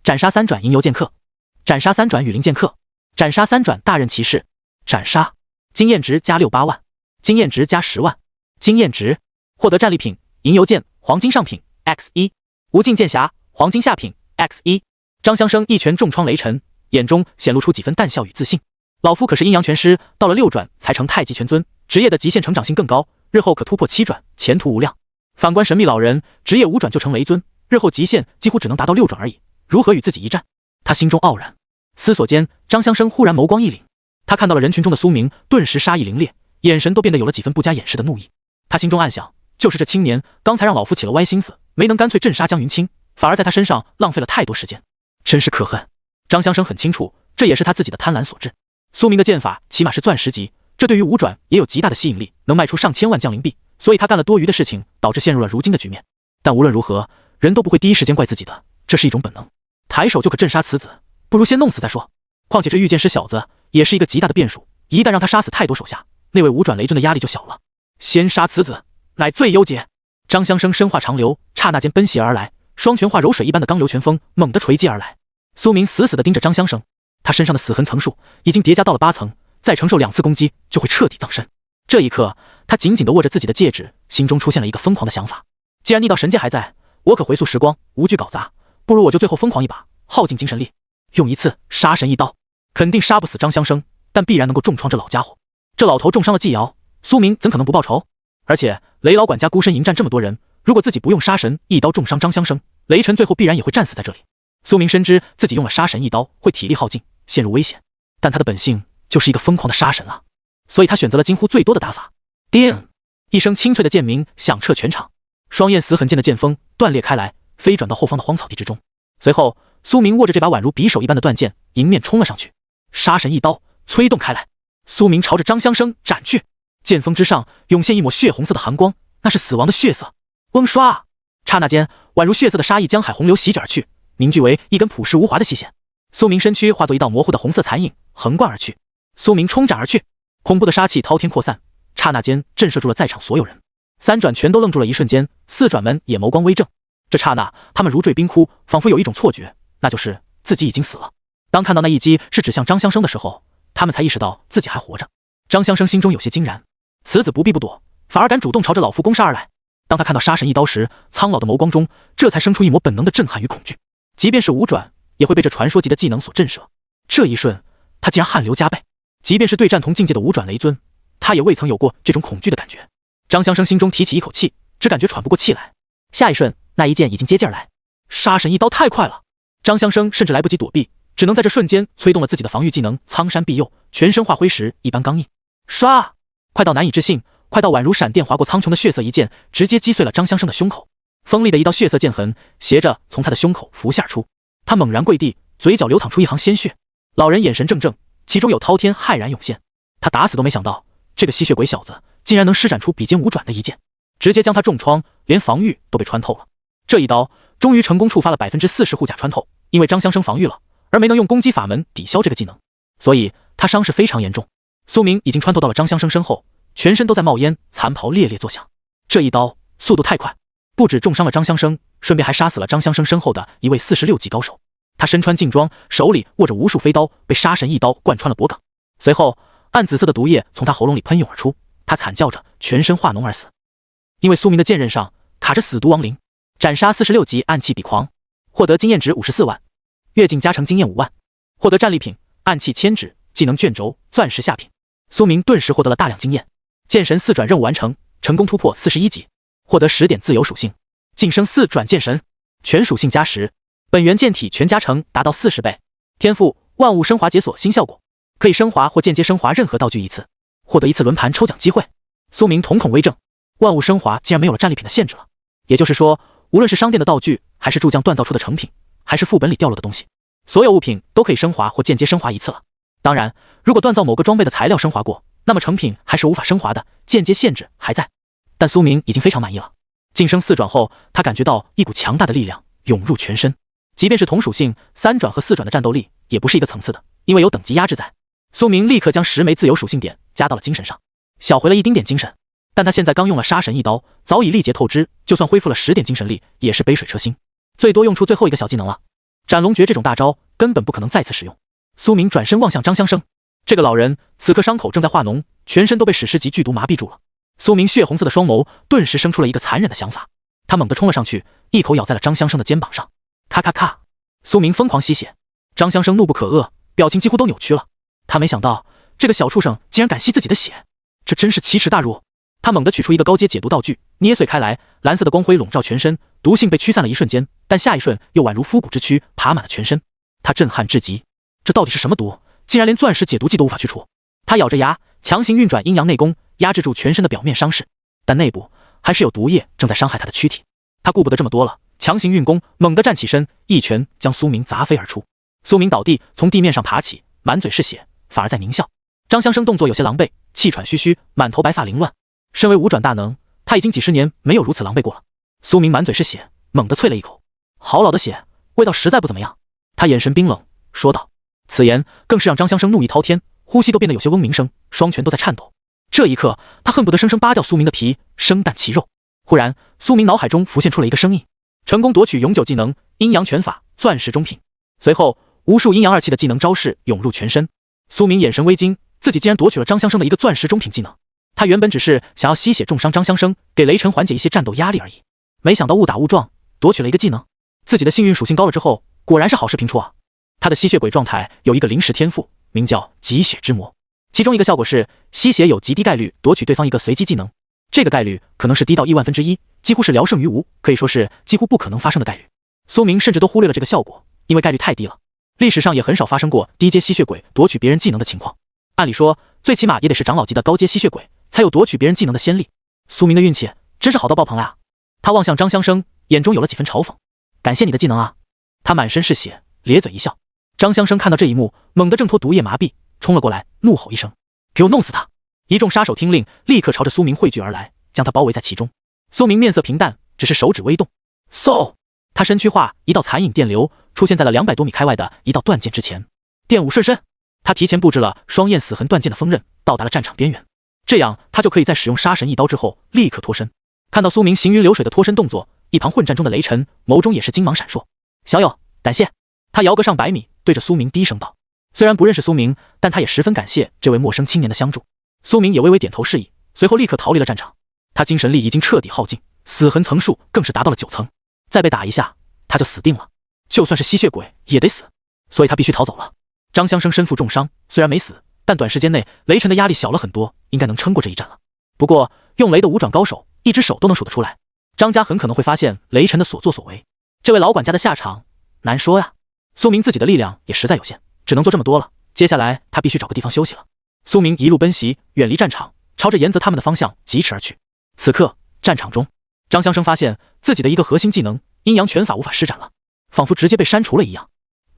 斩杀3转银油剑客，斩杀3转雨林剑客，斩杀3转大刃骑士，斩杀。经验值加6-8万，经验值加10万，经验值。获得战利品银油剑黄金上品 X1， 无尽剑匣黄金下品 X1。 张香生一拳重创雷神，眼中显露出几分淡笑与自信。老夫可是阴阳拳师，到了6转才成太极拳尊，职业的极限成长性更高，日后可突破7转，前途无量。反观神秘老人，职业5转就成雷尊，日后极限几乎只能达到6转而已，如何与自己一战？他心中傲然。思索间，张香生忽然眸光一凛，他看到了人群中的苏明，顿时杀意凌冽，眼神都变得有了几分不加掩饰的怒意。他心中暗想，就是这青年刚才让老夫起了歪心思，没能干脆镇杀江云清，反而在他身上浪费了太多时间，真是可恨。张香生很清楚，这也是他自己的贪婪所致。苏明的剑法起码是钻10级，这对于5转也有极大的吸引力，能卖出上千万降灵币，所以他干了多余的事情，导致陷入了如今的局面。但无论如何，人都不会第一时间怪自己的，这是一种本能。抬手就可镇杀此子，不如先弄死再说。况且这御剑师小子也是一个极大的变数，一旦让他杀死太多手下，那位5转雷尊的压力就小了。先杀此子乃最优解。张香生身化长流，刹那间奔袭而来，双拳化柔水一般的刚流拳锋猛地锤击而来。苏明死死地盯着张香生，他身上的死痕层数已经叠加到了8层，再承受2次攻击就会彻底葬身。这一刻，他紧紧地握着自己的戒指，心中出现了一个疯狂的想法：既然逆道神剑还在，我可回溯时光，无惧搞砸，不如我就最后疯狂一把，耗尽精神力，用一次杀神一刀。肯定杀不死张香生，但必然能够重创这老家伙。这老头重伤了季瑶，苏明怎可能不报仇？而且雷老管家孤身迎战这么多人，如果自己不用杀神一刀重伤张香生，雷神最后必然也会战死在这里。苏明深知自己用了杀神一刀会体力耗尽，陷入危险，但他的本性就是一个疯狂的杀神啊，所以他选择了惊呼最多的打法。叮！一声清脆的剑鸣响彻全场，双焰死狠剑的剑锋断裂开来，飞转到后方的荒草地之中。随后，苏明握着这把宛如匕首一般的断剑，迎面冲了上去。杀神一刀催动开来，苏明朝着张香生斩去。剑锋之上涌现一抹血红色的寒光，那是死亡的血色。嗡刷！刹那间，宛如血色的杀意江海洪流席卷而去，凝聚为一根朴实无华的细线。苏明身躯化作一道模糊的红色残影，横贯而去。苏明冲斩而去，恐怖的杀气滔天扩散，刹那间震慑住了在场所有人。3转全都愣住了一瞬间，4转们也眸光微正。这刹那，他们如坠冰窟，仿佛有一种错觉，那就是自己已经死了。当看到那一击是指向张香生的时候，他们才意识到自己还活着。张香生心中有些惊然，此子不避不躲，反而敢主动朝着老夫攻杀而来。当他看到杀神一刀时，苍老的眸光中这才生出一抹本能的震撼与恐惧。即便是5转，也会被这传说级的技能所震慑。这一瞬，他竟然汗流浃背。即便是对战同境界的5转雷尊，他也未曾有过这种恐惧的感觉。张香生心中提起一口气，只感觉喘不过气来。下一瞬，那一剑已经接近而来，杀神一刀太快了，张香生甚至来不及躲避，只能在这瞬间催动了自己的防御技能苍山庇佑，全身化灰石一般刚硬。唰！快到难以置信，快到宛如闪电划过苍穹的血色一剑，直接击碎了张香生的胸口。锋利的一道血色剑痕斜着从他的胸口浮现而出，他猛然跪地，嘴角流淌出一行鲜血。老人眼神怔怔，其中有滔天骇然涌现。他打死都没想到，这个吸血鬼小子竟然能施展出比肩5转的一剑，直接将他重创，连防御都被穿透了。这一刀终于成功触发了40%护甲穿透，因为张香生防御了，而没能用攻击法门抵消这个技能，所以他伤势非常严重。苏明已经穿透到了张香生身后，全身都在冒烟，残袍猎猎作响。这一刀速度太快，不止重伤了张香生，顺便还杀死了张香生身后的一位46级高手。他身穿劲装，手里握着无数飞刀，被杀神一刀贯穿了脖颈。随后暗紫色的毒液从他喉咙里喷涌而出，他惨叫着全身化脓而死。因为苏明的剑刃上卡着死毒亡灵，斩杀46级暗器比狂，获得经验值54万，跃进加成经验5万，获得战利品暗器千指、技能卷轴、钻石下品。苏明顿时获得了大量经验。剑神4转任务完成，成功突破41级，获得10点自由属性，晋升4转剑神，全属性加10，本源剑体全加成达到40倍。天赋万物升华解锁新效果，可以升华或间接升华任何道具一次，获得1次轮盘抽奖机会。苏明瞳孔微怔，万物升华竟然没有了战利品的限制了，也就是说，无论是商店的道具，还是铸匠锻造出的成品，还是副本里掉落的东西，所有物品都可以升华或间接升华一次了。当然，如果锻造某个装备的材料升华过，那么成品还是无法升华的，间接限制还在。但苏明已经非常满意了。晋升4转后，他感觉到一股强大的力量涌入全身，即便是同属性3转和4转的战斗力，也不是一个层次的，因为有等级压制在。苏明立刻将10枚自由属性点加到了精神上，小回了1丁点精神。但他现在刚用了杀神一刀，早已力竭透支，就算恢复了10点精神力，也是杯水车薪，最多用出最后一个小技能了。斩龙诀这种大招根本不可能再次使用。苏明转身望向张香生，这个老人此刻伤口正在化脓，全身都被史诗级剧毒麻痹住了。苏明血红色的双眸顿时生出了一个残忍的想法，他猛地冲了上去，一口咬在了张香生的肩膀上。咔咔咔，苏明疯狂吸血，张香生怒不可遏，表情几乎都扭曲了。他没想到这个小畜生竟然敢吸自己的血，这真是奇耻大辱。他猛地取出一个高阶解毒道具，捏碎开来，蓝色的光辉笼罩全身，毒性被驱散了一瞬间，但下一瞬又宛如枯骨之躯爬满了全身。他震撼至极，这到底是什么毒？竟然连钻石解毒剂都无法去除。他咬着牙，强行运转阴阳内功，压制住全身的表面伤势，但内部还是有毒液正在伤害他的躯体。他顾不得这么多了，强行运功，猛地站起身，一拳将苏明砸飞而出。苏明倒地，从地面上爬起，满嘴是血，反而在狞笑。张香生动作有些狼狈，气喘吁吁，满头白发凌乱。身为5转大能，他已经几十年没有如此狼狈过了。苏明满嘴是血，猛地啐了一口，好老的血，味道实在不怎么样。他眼神冰冷，说道。此言更是让张香生怒意滔天，呼吸都变得有些嗡鸣声，双拳都在颤抖。这一刻，他恨不得生生扒掉苏明的皮，生啖其肉。忽然，苏明脑海中浮现出了一个声音：成功夺取永久技能阴阳拳法钻石中品。随后，无数阴阳二气的技能招式涌入全身。苏明眼神微惊，自己竟然夺取了张香生的一个钻石中品技能。他原本只是想要吸血重伤张香生，给雷神缓解一些战斗压力而已，没想到误打误撞夺取了一个技能。自己的幸运属性高了之后，果然是好事频出啊！他的吸血鬼状态有一个临时天赋，名叫极血之魔，其中一个效果是吸血有极低概率夺取对方一个随机技能，这个概率可能是低到1/1000000，几乎是聊胜于无，可以说是几乎不可能发生的概率。苏明甚至都忽略了这个效果，因为概率太低了，历史上也很少发生过低阶吸血鬼夺取别人技能的情况。按理说，最起码也得是长老级的高阶吸血鬼才有夺取别人技能的先例。苏明的运气真是好到爆棚了啊！他望向张香生，眼中有了几分嘲讽。感谢你的技能啊！他满身是血，咧嘴一笑。张香生看到这一幕，猛地挣脱毒液麻痹，冲了过来，怒吼一声：“给我弄死他！”一众杀手听令，立刻朝着苏明汇聚而来，将他包围在其中。苏明面色平淡，只是手指微动，嗖！他身躯化一道残影电流，出现在了200多米开外的一道断剑之前。电舞顺身，他提前布置了双焰死痕断剑的锋刃，到达了战场边缘，这样他就可以在使用杀神一刀之后立刻脱身。看到苏明行云流水的脱身动作，一旁混战中的雷神眸中也是金芒闪烁。小友，感谢。他摇个上100米，对着苏明低声道。虽然不认识苏明，但他也十分感谢这位陌生青年的相助。苏明也微微点头示意，随后立刻逃离了战场。他精神力已经彻底耗尽，死痕层数更是达到了9层，再被打一下他就死定了，就算是吸血鬼也得死，所以他必须逃走了。张香生身负重伤，虽然没死，但短时间内雷神的压力小了很多，应该能撑过这一战了。不过用雷的5转高手，一只手都能数得出来，张家很可能会发现雷神的所作所为，这位老管家的下场难说呀。苏明自己的力量也实在有限，只能做这么多了，接下来他必须找个地方休息了。苏明一路奔袭，远离战场，朝着严泽他们的方向疾驰而去。此刻战场中，张香生发现自己的一个核心技能阴阳拳法无法施展了，仿佛直接被删除了一样。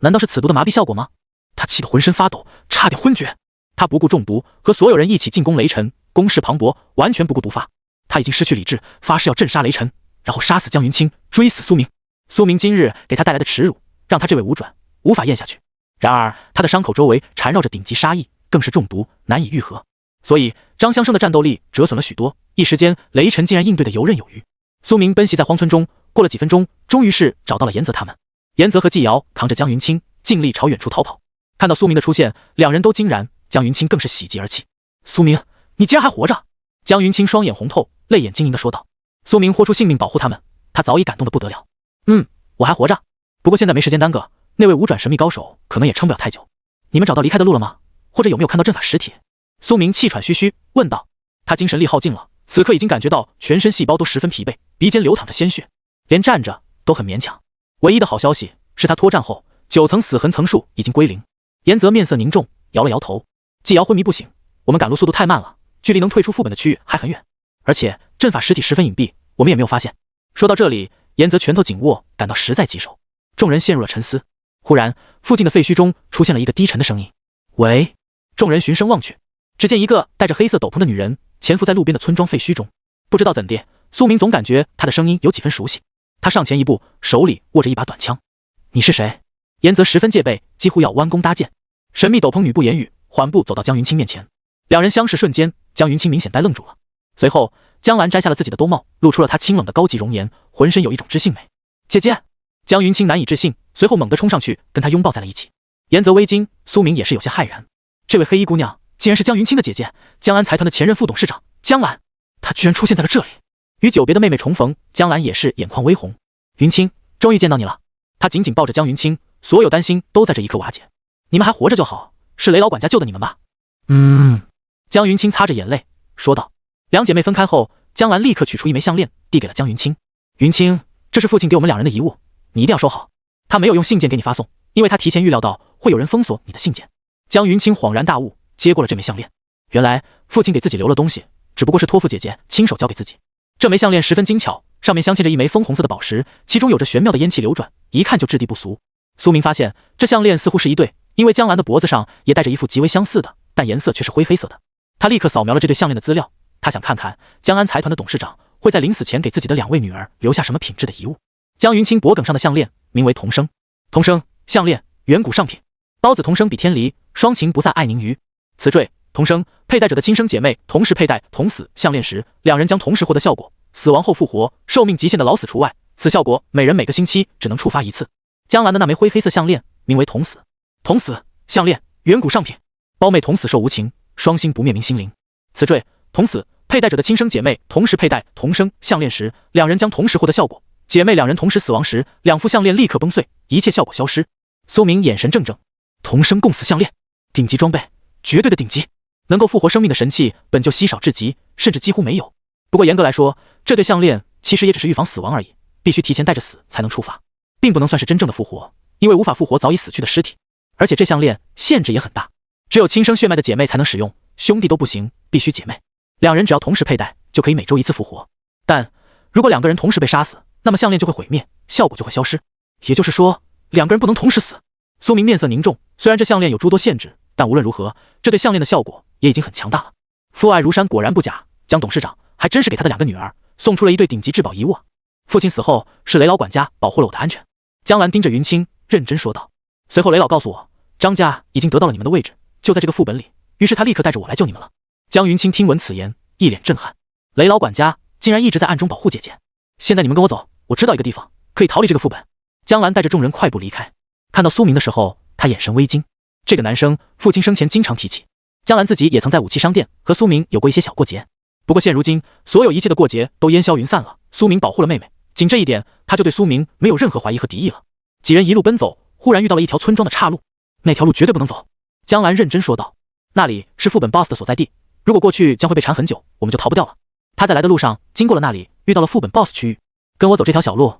难道是此毒的麻痹效果吗？他气得浑身发抖，差点昏厥。他不顾中毒，和所有人一起进攻雷神，攻势磅礴，完全不顾毒发。他已经失去理智，发誓要镇杀雷神，然后杀死江云清，追死苏明。苏明今日给他带来的耻辱，让他这位5转无法咽下去。然而他的伤口周围缠绕着顶级杀意，更是中毒，难以愈合。所以张香生的战斗力折损了许多，一时间雷晨竟然应对得游刃有余。苏明奔袭在荒村中，过了几分钟，终于是找到了严泽他们。严泽和纪瑶扛着江云清，尽力朝远处逃跑。看到苏明的出现，两人都惊然，江云清更是喜极而泣。苏明，你竟然还活着！江云清双眼红透，泪眼晶莹地说道。苏明豁出性命保护他们，他早已感动得不得了。我还活着，不过现在没时间耽搁，那位五转神秘高手可能也撑不了太久。你们找到离开的路了吗？或者有没有看到阵法实体？苏明气喘吁吁问道。他精神力耗尽了，此刻已经感觉到全身细胞都十分疲惫，鼻尖流淌着鲜血，连站着都很勉强。唯一的好消息是他脱战后9层死痕层数已经归零。严泽面色凝重，摇了摇头。纪瑶昏迷不醒，我们赶路速度太慢了，距离能退出副本的区域还很远，而且阵法实体十分隐蔽，我们也没有发现。说到这里，严泽拳头紧握，感到实在棘手。众人陷入了沉思。忽然，附近的废墟中出现了一个低沉的声音：“喂！”众人循声望去，只见一个戴着黑色斗篷的女人潜伏在路边的村庄废墟中。不知道怎地，苏明总感觉她的声音有几分熟悉。他上前一步，手里握着一把短枪。“你是谁？”严泽十分戒备，几乎要弯弓搭箭。神秘斗篷女不言语，缓步走到江云清面前。两人相视瞬间，江云清明显呆愣住了。随后，江兰摘下了自己的兜帽，露出了她清冷的高级容颜，浑身有一种知性美。“姐姐！”江云清难以置信，随后猛地冲上去跟她拥抱在了一起。严泽微惊，苏明也是有些骇然。这位黑衣姑娘竟然是江云清的姐姐，江安财团的前任副董事长江兰，她居然出现在了这里。与久别的妹妹重逢，江兰也是眼眶微红。“云清，终于见到你了。”她紧紧抱着江云清，所有担心都在这一刻瓦解。“你们还活着就好，是雷老管家救的你们吧？”江云清擦着眼泪说道。两姐妹分开后，江兰立刻取出一枚项链递给了江云清。“云清，这是父亲给我们两人的遗物，你一定要收好。他没有用信件给你发送，因为他提前预料到会有人封锁你的信件。”江云清恍然大悟，接过了这枚项链。原来父亲给自己留了东西，只不过是托付姐姐亲手交给自己。这枚项链十分精巧，上面镶嵌着一枚绯红色的宝石，其中有着玄妙的烟气流转，一看就质地不俗。苏明发现这项链似乎是一对，因为江兰的脖子上也戴着一副极为相似的，但颜色却是灰黑色的。他立刻扫描了这对项链的资料，他想看看江安财团的董事长会在临死前给自己的两位女儿留下什么品质的遗物。江云清脖颈上的项链名为同生，同生项链远古上品，刀子同生比天离，双情不散爱凝于。此坠同生佩戴者的亲生姐妹同时佩戴同死项链时，两人将同时获得效果，死亡后复活，寿命极限的老死除外。此效果每人每个星期只能触发一次。江兰的那枚灰黑色项链名为同死，同死项链远古上品，胞妹同死寿无情，双星不灭明心灵。此坠同死佩戴者的亲生姐妹同时佩戴同生项链时，两人将同时获得效果，姐妹两人同时死亡时，两副项链立刻崩碎，一切效果消失。苏明眼神怔怔，同生共死项链，顶级装备，绝对的顶级，能够复活生命的神器本就稀少至极，甚至几乎没有。不过严格来说，这对项链其实也只是预防死亡而已，必须提前带着死才能触发，并不能算是真正的复活，因为无法复活早已死去的尸体。而且这项链限制也很大，只有亲生血脉的姐妹才能使用，兄弟都不行，必须姐妹。两人只要同时佩戴，就可以每周一次复活。但如果两个人同时被杀死，那么项链就会毁灭，效果就会消失。也就是说，两个人不能同时死。苏明面色凝重，虽然这项链有诸多限制，但无论如何，这对项链的效果也已经很强大了。父爱如山果然不假，江董事长还真是给他的两个女儿送出了一对顶级至宝遗物啊！父亲死后，是雷老管家保护了我的安全。江兰盯着云清，认真说道。随后雷老告诉我，张家已经得到了你们的位置，就在这个副本里，于是他立刻带着我来救你们了。江云清听闻此言，一脸震撼。雷老管家竟然一直在暗中保护姐姐。现在你们跟我走，我知道一个地方可以逃离这个副本。江兰带着众人快步离开。看到苏明的时候，他眼神微惊。这个男生父亲生前经常提起，江兰自己也曾在武器商店和苏明有过一些小过节。不过现如今，所有一切的过节都烟消云散了。苏明保护了妹妹，仅这一点，他就对苏明没有任何怀疑和敌意了。几人一路奔走，忽然遇到了一条村庄的岔路，那条路绝对不能走。江兰认真说道，那里是副本 BOSS 的所在地，如果过去将会被缠很久，我们就逃不掉了。他在来的路上经过了那里，遇到了副本 BOSS 区域，跟我走这条小路，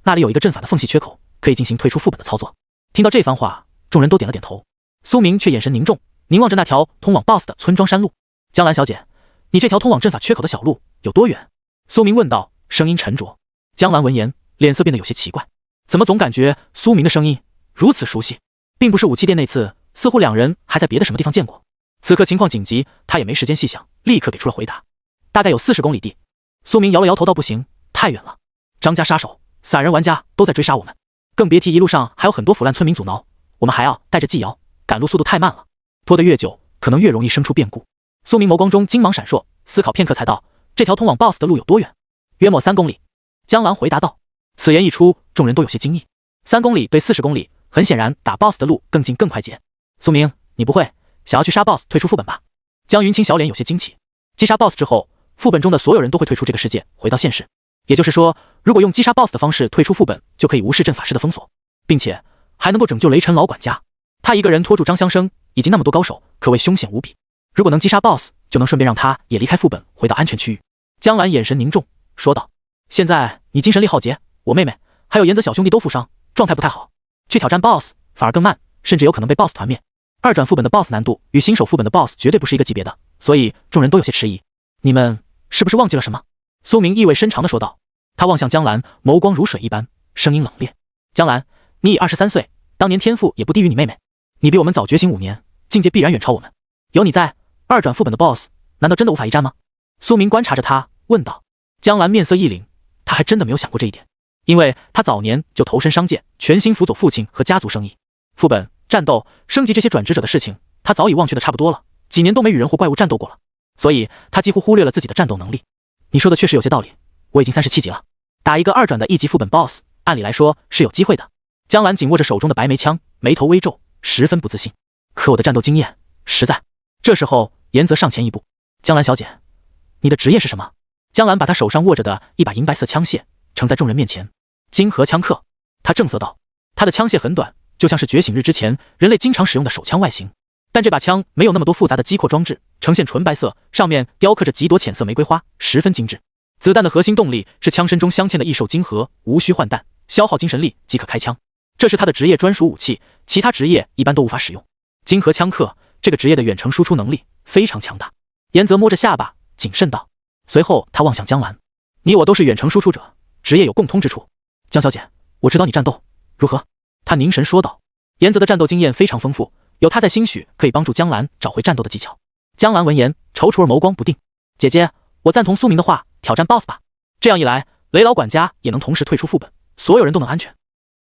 那里有一个阵法的缝隙缺口，可以进行退出副本的操作。听到这番话，众人都点了点头。苏明却眼神凝重，凝望着那条通往 BOSS 的村庄山路。江兰小姐，你这条通往阵法缺口的小路有多远？苏明问道，声音沉着。江兰闻言，脸色变得有些奇怪，怎么总感觉苏明的声音如此熟悉，并不是武器店那次，似乎两人还在别的什么地方见过。此刻情况紧急，他也没时间细想，立刻给出了回答，大概有40公里地。苏明摇了摇头道，不行，太远了，张家杀手、散人玩家都在追杀我们，更别提一路上还有很多腐烂村民阻挠，我们还要带着纪瑶，赶路速度太慢了，拖得越久，可能越容易生出变故。苏明眸光中金芒闪烁，思考片刻才道：这条通往 BOSS 的路有多远？约莫3公里。江兰回答道。此言一出，众人都有些惊异。3公里对40公里，很显然打 BOSS 的路更近更快捷。苏明，你不会想要去杀 BOSS 退出副本吧？江云清小脸有些惊奇。击杀 BOSS 之后，副本中的所有人都会退出这个世界，回到现实。也就是说，如果用击杀 BOSS 的方式退出副本，就可以无视阵法师的封锁，并且还能够拯救雷尘老管家。他一个人拖住张香生，以及那么多高手，可谓凶险无比。如果能击杀 BOSS， 就能顺便让他也离开副本，回到安全区域。江兰眼神凝重，说道：现在你精神力耗竭，我妹妹还有岩泽小兄弟都负伤，状态不太好，去挑战 BOSS 反而更慢，甚至有可能被 BOSS 团灭。2转副本的 BOSS 难度与新手副本的 BOSS 绝对不是一个级别的，所以众人都有些迟疑。你们是不是忘记了什么？苏明意味深长地说道。他望向江兰，眸光如水一般，声音冷冽。江兰，你已23岁，当年天赋也不低于你妹妹，你比我们早觉醒5年，境界必然远超我们。有你在，2转副本的 BOSS 难道真的无法一战吗？苏明观察着他，问道。江兰面色一凛，他还真的没有想过这一点，因为他早年就投身商界，全心辅佐父亲和家族生意。副本、战斗、升级这些转职者的事情，他早已忘却的差不多了，几年都没与人或怪物战斗过了，所以他几乎忽略了自己的战斗能力。你说的确实有些道理，我已经37级了，打一个2转的1级副本 BOSS， 按理来说是有机会的。江兰紧握着手中的白眉枪，眉头微皱，十分不自信。可我的战斗经验实在……这时候岩泽上前一步：江兰小姐，你的职业是什么？江兰把他手上握着的一把银白色枪械呈在众人面前。金河枪客，他正色道。他的枪械很短，就像是觉醒日之前人类经常使用的手枪外形，但这把枪没有那么多复杂的击扩装置，呈现纯白色，上面雕刻着几朵浅色玫瑰花，十分精致。子弹的核心动力是枪身中镶嵌的异兽金核，无需换弹，消耗精神力即可开枪。这是他的职业专属武器，其他职业一般都无法使用。金河枪客这个职业的远程输出能力非常强大。岩泽摸着下巴谨慎道。随后他望向江兰：你我都是远程输出者，职业有共通之处。江小姐，我指导你战斗如何？他凝神说道。岩泽的战斗经验非常丰富，有他在兴许可以帮助江兰找回战斗的技巧。江兰闻言踌躇而眸光不定。姐姐，我赞同苏明的话，挑战 BOSS 吧，这样一来雷老管家也能同时退出副本，所有人都能安全。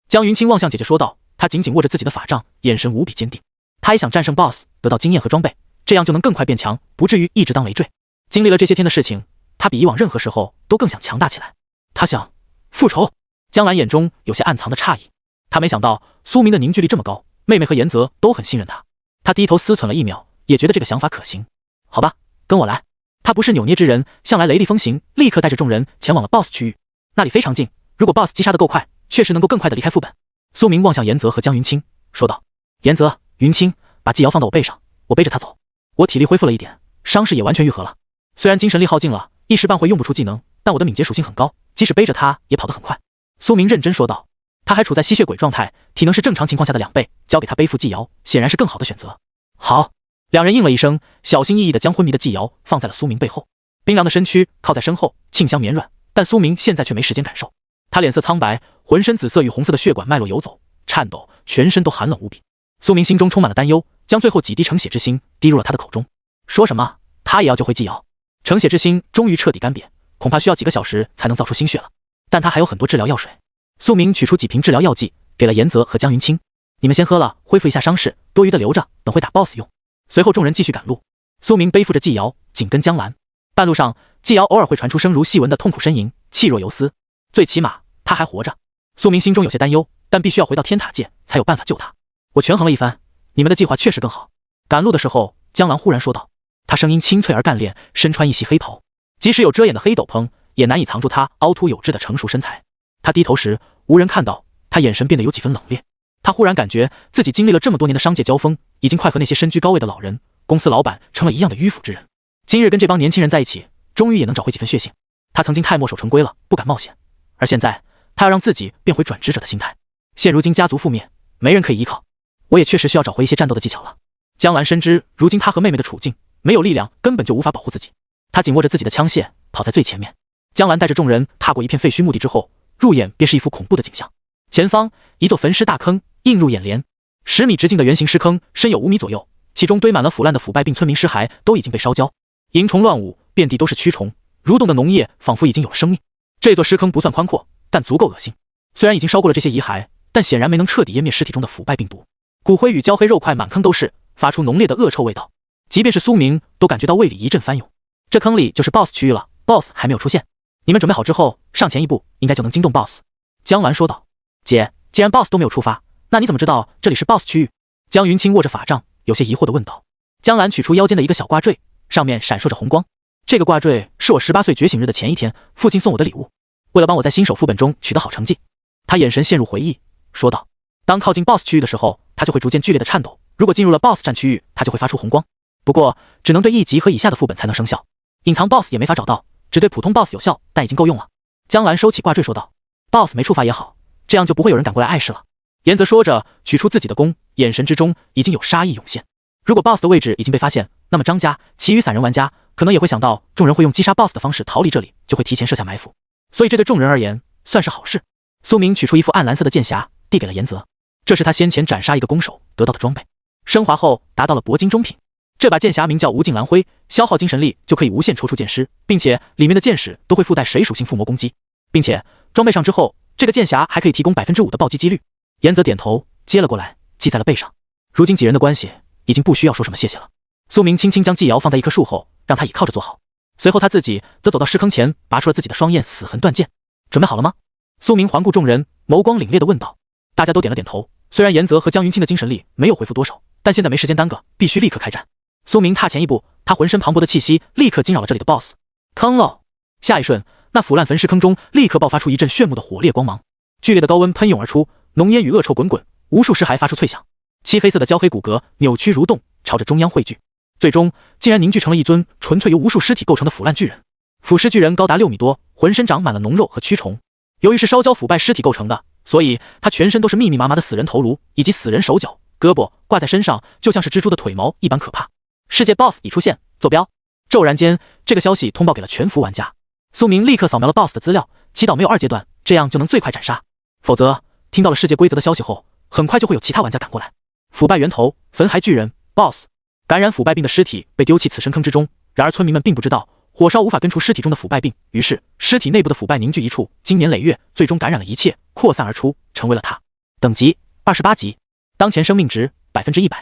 江云清望向姐姐说道，他紧紧握着自己的法杖，眼神无比坚定。他也想战胜 BOSS， 得到经验和装备，这样就能更快变强，不至于一直当累赘。经历了这些天的事情，他比以往任何时候都更想强大起来。他想复仇。江兰眼中有些暗藏的诧异，他没想到苏明的凝聚力这么高，妹妹和岩泽都很信任他。他低头思忖了1秒，也觉得这个想法可行。好吧，跟我来。他不是扭捏之人，向来雷厉风行，立刻带着众人前往了 BOSS 区域。那里非常近，如果 BOSS 击杀得够快，确实能够更快地离开副本。苏明望向岩泽和江云清，说道：岩泽、云清，把纪瑶放到我背上，我背着他走。我体力恢复了一点，伤势也完全愈合了。虽然精神力耗尽了，一时半会用不出技能，但我的敏捷属性很高，即使背着他也跑得很快。苏明认真说道。他还处在吸血鬼状态，体能是正常情况下的2倍，交给他背负纪瑶显然是更好的选择。好。两人应了一声，小心翼翼地将昏迷的纪瑶放在了苏明背后，冰凉的身躯靠在身后，沁香绵软，但苏明现在却没时间感受。他脸色苍白，浑身紫色与红色的血管脉络游走，颤抖，全身都寒冷无比。苏明心中充满了担忧，将最后几滴成血之心滴入了他的口中。说什么他也要救回纪瑶。成血之心终于彻底干瘪，恐怕需要几个小时才能造出新血了，但他还有很多治疗药水。苏明取出几瓶治疗药剂给了岩泽和江云清，你们先喝了，恢复一下伤势，多余的留着，等会打 BOSS 用。随后众人继续赶路，苏明背负着纪瑶紧跟江兰。半路上纪瑶偶尔会传出声如细纹的痛苦呻吟，气若游丝，最起码他还活着。苏明心中有些担忧，但必须要回到天塔界才有办法救他。我权衡了一番，你们的计划确实更好。赶路的时候，江兰忽然说道，她声音清脆而干练，身穿一袭黑袍，即使有遮掩的黑斗篷，也难以藏住她凹凸有致的成熟身材。她低头时无人看到，她眼神变得有几分冷冽。他忽然感觉自己经历了这么多年的商界交锋，已经快和那些身居高位的老人、公司老板成了一样的迂腐之人。今日跟这帮年轻人在一起，终于也能找回几分血性。他曾经太墨守成规了，不敢冒险，而现在他要让自己变回转职者的心态。现如今家族覆灭，没人可以依靠，我也确实需要找回一些战斗的技巧了。江兰深知如今他和妹妹的处境，没有力量根本就无法保护自己。他紧握着自己的枪械，跑在最前面。江兰带着众人踏过一片废墟墓地之后，入眼便是一幅恐怖的景象。前方一座焚尸大坑映入眼帘，10米直径的圆形尸坑深有5米左右，其中堆满了腐烂的腐败病村民尸骸，都已经被烧焦，蝇虫乱舞，遍地都是蛆虫，蠕动的脓液仿佛已经有了生命。这座尸坑不算宽阔，但足够恶心。虽然已经烧过了这些遗骸，但显然没能彻底湮灭尸体中的腐败病毒。骨灰与焦黑肉块满坑都是，发出浓烈的恶臭味道。即便是苏明都感觉到胃里一阵翻涌。这坑里就是 BOSS 区域了 ，BOSS 还没有出现。你们准备好之后，上前一步，应该就能惊动 BOSS。江兰说道。姐，既然 BOSS 都没有出发，那你怎么知道这里是 BOSS 区域？江云清握着法杖，有些疑惑地问道。江兰取出腰间的一个小挂坠，上面闪烁着红光。这个挂坠是我18岁觉醒日的前一天父亲送我的礼物，为了帮我在新手副本中取得好成绩。他眼神陷入回忆，说道。当靠近 BOSS 区域的时候，他就会逐渐剧烈的颤抖。如果进入了 BOSS 战区域，他就会发出红光。不过只能对1级和以下的副本才能生效，隐藏 BOSS 也没法找到，只对普通 BOSS 有效，但已经够用了。江兰收起挂坠说道。BOSS 没触发也好，这样就不会有人敢过来碍事了。言泽说着，取出自己的弓，眼神之中已经有杀意涌现。如果 BOSS 的位置已经被发现，那么张家其余散人玩家可能也会想到众人会用击杀 BOSS 的方式逃离这里，就会提前设下埋伏，所以这对众人而言算是好事。苏明取出一副暗蓝色的剑匣，递给了言泽，这是他先前斩杀一个弓手得到的装备，升华后达到了铂金中品。这把剑匣名叫无尽蓝辉，消耗精神力就可以无限抽出剑矢，并且里面的剑矢都会附带水属性附魔攻击，并且装备上之后，这个剑匣还可以提供 5% 的暴击几率。言泽点头接了过来，系在了背上。如今几人的关系已经不需要说什么谢谢了。苏明轻轻将纪瑶放在一棵树后，让他倚靠着坐好，随后他自己则走到尸坑前，拔出了自己的双焰死痕断剑。准备好了吗？苏明环顾众人，眸光凛冽地问道。大家都点了点头。虽然言泽和江云清的精神力没有恢复多少，但现在没时间耽搁，必须立刻开战。苏明踏前一步，他浑身磅礴的气息立刻惊扰了这里的 BOSS。坑喽！下一瞬，那腐烂焚尸坑中立刻爆发出一阵炫目的火烈光芒，剧烈的高温喷涌而出，浓烟与恶臭滚滚，无数尸骸发出脆响，漆黑色的焦黑骨骼扭曲蠕动，朝着中央汇聚，最终竟然凝聚成了一尊纯粹由无数尸体构成的腐烂巨人。腐尸巨人高达6米多，浑身长满了脓肉和蛆虫。由于是烧焦腐败尸体构成的，所以他全身都是密密麻麻的死人头颅以及死人手脚、胳膊挂在身上，就像是蜘蛛的腿毛一般可怕。世界 BOSS 已出现，坐标。骤然间，这个消息通报给了全服玩家。苏明立刻扫描了 BOSS 的资料，祈祷没有2阶段，这样就能最快斩杀。否则，听到了世界规则的消息后，很快就会有其他玩家赶过来。腐败源头，焚骸巨人 BOSS。感染腐败病的尸体被丢弃此深坑之中，然而村民们并不知道，火烧无法根除尸体中的腐败病，于是尸体内部的腐败凝聚一处，经年累月，最终感染了一切，扩散而出，成为了他。等级28级，当前生命值100%，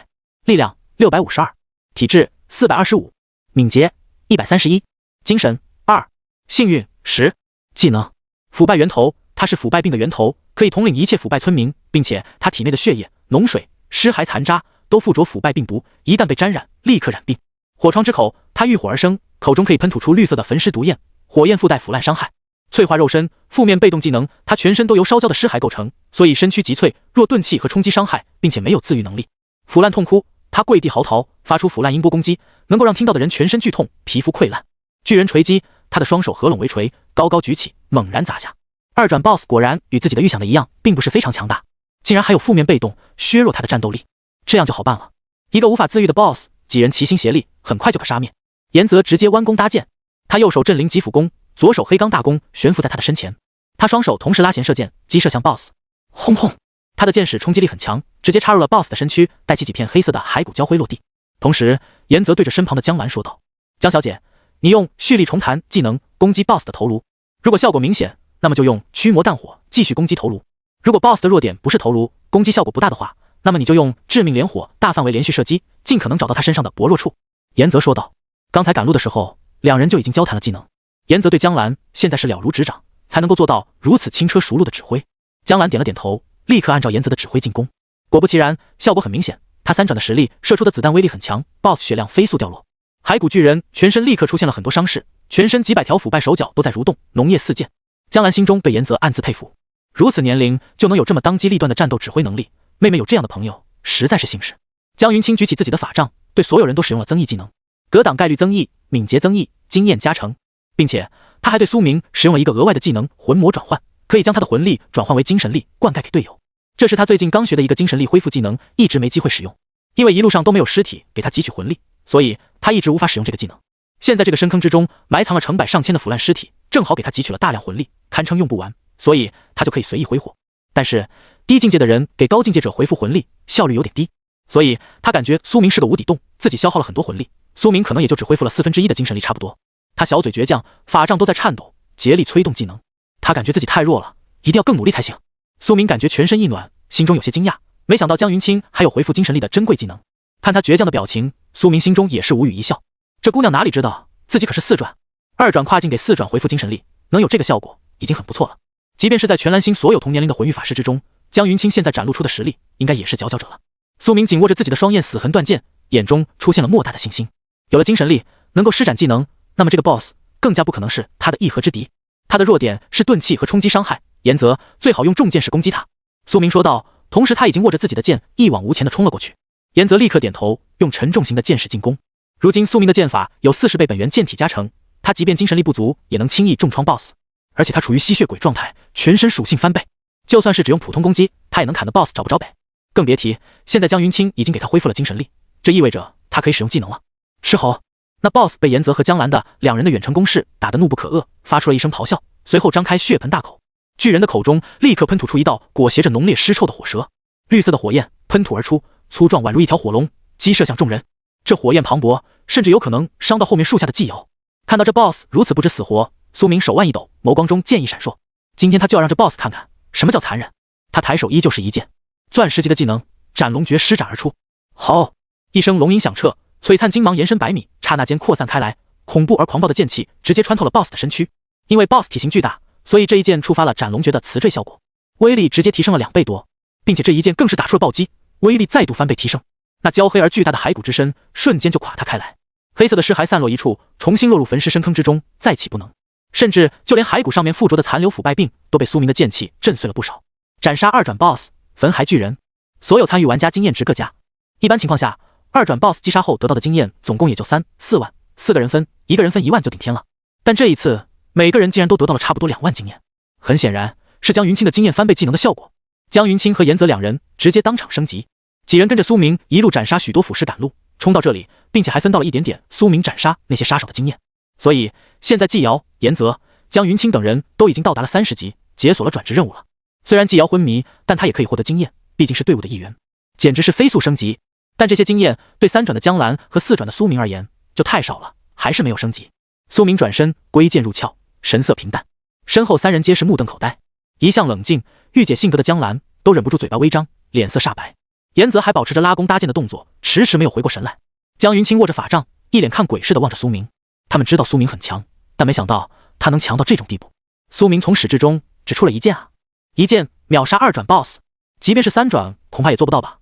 力量652，体质425，敏捷131，精神2，幸运10。技能腐败源头，它是腐败病的源头，可以统领一切腐败村民，并且它体内的血液、脓水、尸骸残渣都附着腐败病毒，一旦被沾染，立刻染病。火疮之口，它遇火而生，口中可以喷吐出绿色的焚尸毒焰，火焰附带腐烂伤害。淬化肉身，负面被动技能，它全身都由烧焦的尸骸构成，所以身躯极脆，弱钝器和冲击伤害，并且没有自愈能力。腐烂痛哭，它跪地嚎啕，发出腐烂音波攻击，能够让听到的人全身剧痛，皮肤溃烂。巨人锤击，他的双手合拢为锤，高高举起，猛然砸下。二转 BOSS 果然与自己的预想的一样，并不是非常强大，竟然还有负面被动，削弱他的战斗力。这样就好办了，一个无法自愈的 BOSS， 几人齐心协力，很快就把杀灭。言泽直接弯弓搭箭，他右手镇灵疾斧弓，左手黑钢大弓悬浮在他的身前，他双手同时拉弦射箭，击射向 BOSS。轰轰！他的箭矢冲击力很强，直接插入了 BOSS 的身躯，带起几片黑色的骸骨焦灰落地。同时，言泽对着身旁的江兰说道：“江小姐，你用蓄力重弹技能攻击 BOSS 的头颅，如果效果明显，那么就用驱魔弹火继续攻击头颅；如果 BOSS 的弱点不是头颅，攻击效果不大的话，那么你就用致命连火大范围连续射击，尽可能找到他身上的薄弱处。”言泽说道。刚才赶路的时候，两人就已经交谈了技能。言泽对江兰现在是了如指掌，才能够做到如此轻车熟路的指挥。江兰点了点头，立刻按照言泽的指挥进攻。果不其然，效果很明显，他3转的实力射出的子弹威力很强， BOSS 血量飞速掉落。骸骨巨人全身立刻出现了很多伤势，全身几百条腐败手脚都在蠕动，脓液四溅。江兰心中对言泽暗自佩服，如此年龄就能有这么当机立断的战斗指挥能力，妹妹有这样的朋友实在是幸事。江云清举起自己的法杖，对所有人都使用了增益技能，格挡概率增益、敏捷增益、经验加成，并且他还对苏明使用了一个额外的技能魂魔转换，可以将他的魂力转换为精神力灌溉给队友。这是他最近刚学的一个精神力恢复技能，一直没机会使用，因为一路上都没有尸体给他汲取魂力，所以他一直无法使用这个技能。现在这个深坑之中埋藏了成百上千的腐烂尸体，正好给他汲取了大量魂力，堪称用不完，所以他就可以随意挥霍。但是低境界的人给高境界者回复魂力效率有点低，所以他感觉苏明是个无底洞，自己消耗了很多魂力，苏明可能也就只恢复了1/4的精神力差不多。他小嘴倔强，法杖都在颤抖，竭力催动技能。他感觉自己太弱了，一定要更努力才行。苏明感觉全身一暖，心中有些惊讶，没想到江云清还有回复精神力的珍贵技能。看他倔强的表情，苏明心中也是无语一笑。这姑娘哪里知道自己可是4转，2转跨境给4转回复精神力，能有这个效果已经很不错了。即便是在全蓝星所有同年龄的魂域法师之中，江云清现在展露出的实力应该也是佼佼者了。苏明紧握着自己的双焰死痕断剑，眼中出现了莫大的信心。有了精神力，能够施展技能，那么这个 BOSS 更加不可能是他的一合之敌。他的弱点是钝器和冲击伤害，言则最好用重剑式攻击他。苏明说道，同时他已经握着自己的剑一往无前地冲了过去。言则立刻点头，用沉重型的剑式进攻。如今苏明的剑法有40倍本源剑体加成，他即便精神力不足，也能轻易重创 BOSS。而且他处于吸血鬼状态，全身属性翻倍，就算是只用普通攻击，他也能砍得 BOSS 找不着北。更别提现在江云清已经给他恢复了精神力，这意味着他可以使用技能了。斥吼！那 BOSS 被言泽和江兰的2人的远程攻势打得怒不可遏，发出了一声咆哮，随后张开血盆大口，巨人的口中立刻喷吐出一道裹挟着浓烈尸臭的火舌，绿色的火焰喷吐而出，粗壮宛如一条火龙，击射向众人。这火焰磅礴，甚至有可能伤到后面树下的纪瑶。看到这 BOSS 如此不知死活，苏明手腕一抖，眸光中剑意闪烁。今天他就要让这 BOSS 看看什么叫残忍。他抬手依旧是一剑，钻石级的技能斩龙诀施展而出。好！一声龙吟响彻，璀璨金芒延伸100米，刹那间扩散开来，恐怖而狂暴的剑气直接穿透了 BOSS 的身躯。因为 BOSS 体型巨大，所以这一剑触发了斩龙诀的磁坠效果，威力直接提升了2倍多，并且这一剑更是打出了暴击，威力再度翻倍提升。那焦黑而巨大的骸骨之身瞬间就垮塌开来，黑色的尸骸散落一处，重新落入焚尸深坑之中，再起不能。甚至就连骸骨上面附着的残留腐败病都被苏明的剑气震碎了不少。斩杀2转 BOSS， 焚骸巨人，所有参与玩家经验值各加。一般情况下，2转 BOSS 击杀后得到的经验总共也就3、4万，4个人分，1个人分1万就顶天了。但这一次，每个人竟然都得到了差不多2万经验，很显然是江云清的经验翻倍技能的效果。江云清和言泽2人直接当场升级，几人跟着苏明一路斩杀许多腐尸赶路，冲到这里，并且还分到了一点点苏明斩杀那些杀手的经验。所以现在纪瑶、言泽、江云清等人都已经到达了30级，解锁了转职任务了。虽然纪瑶昏迷，但他也可以获得经验，毕竟是队伍的一员，简直是飞速升级。但这些经验对3转的江兰和4转的苏明而言就太少了，还是没有升级。苏明转身归剑入鞘，神色平淡，身后3人皆是目瞪口呆。一向冷静、御姐性格的江兰都忍不住嘴巴微张，脸色煞白。言泽还保持着拉弓搭箭的动作，迟迟没有回过神来。江云清握着法杖，一脸看鬼似的望着苏明。他们知道苏明很强，但没想到他能强到这种地步。苏明从始至终只出了一剑啊，一剑秒杀2转 BOSS， 即便是3转恐怕也做不到吧。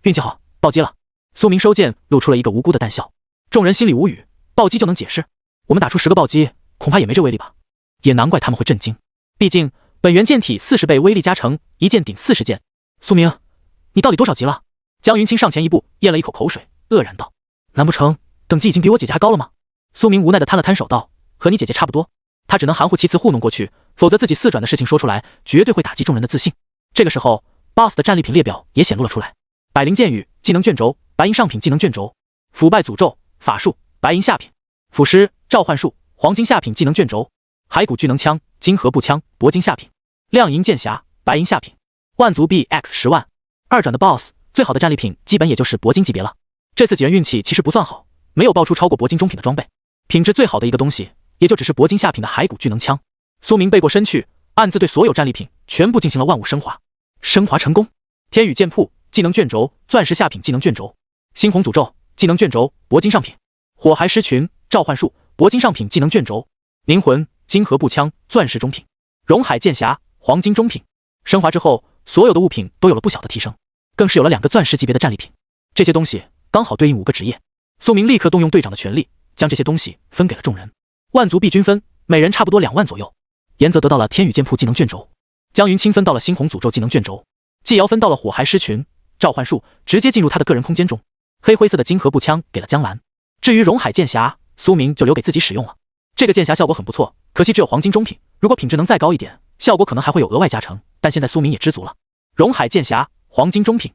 运气好，暴击了。苏明收剑，露出了一个无辜的淡笑。众人心里无语，暴击就能解释？我们打出10个暴击，恐怕也没这威力吧。也难怪他们会震惊，毕竟本源剑体40倍威力加成，一剑顶40剑。苏明，你到底多少级了？江云清上前一步，咽了一口口水，愕然道：难不成等级已经比我姐姐还高了吗？苏明无奈地摊了摊手道：和你姐姐差不多。他只能含糊其辞糊弄过去，否则自己4转的事情说出来，绝对会打击众人的自信。这个时候 ，BOSS 的战利品列表也显露了出来：百灵剑雨技能卷轴、白银上品技能卷轴、腐败诅咒法术白银下品、腐尸召唤术黄金下品技能卷轴、骸骨巨能枪金河步枪铂金下品、亮银剑匣白银下品、万族币 X 10万。2转的 BOSS 最好的战利品基本也就是铂金级别了。这次几人运气其实不算好，没有爆出超过铂金中品的装备，品质最好的一个东西也就只是铂金下品的骸骨巨能枪。苏明背过身去，暗自对所有战利品全部进行了万物升华。升华成功。天宇剑铺技能卷轴钻石下品技能卷轴，猩红诅咒技能卷轴铂金上品，火骸狮群召唤术铂金上品技能卷轴，灵魂金河步枪钻石中品，熔海剑匣黄金中品。升华之后，所有的物品都有了不小的提升，更是有了2个钻石级别的战利品。这些东西刚好对应5个职业。苏明立刻动用队长的权力，将这些东西分给了众人。万族币均分，每人差不多2万左右。言泽得到了天宇剑铺技能卷轴，江云清分到了猩红诅咒技能卷轴，纪瑶分到了火骸狮群召唤术，直接进入他的个人空间中。黑灰色的金河步枪给了江兰，至于熔海剑匣，苏明就留给自己使用了。这个剑匣效果很不错，可惜只有黄金中品，如果品质能再高一点，效果可能还会有额外加成，但现在苏明也知足了。熔海剑匣黄金中品，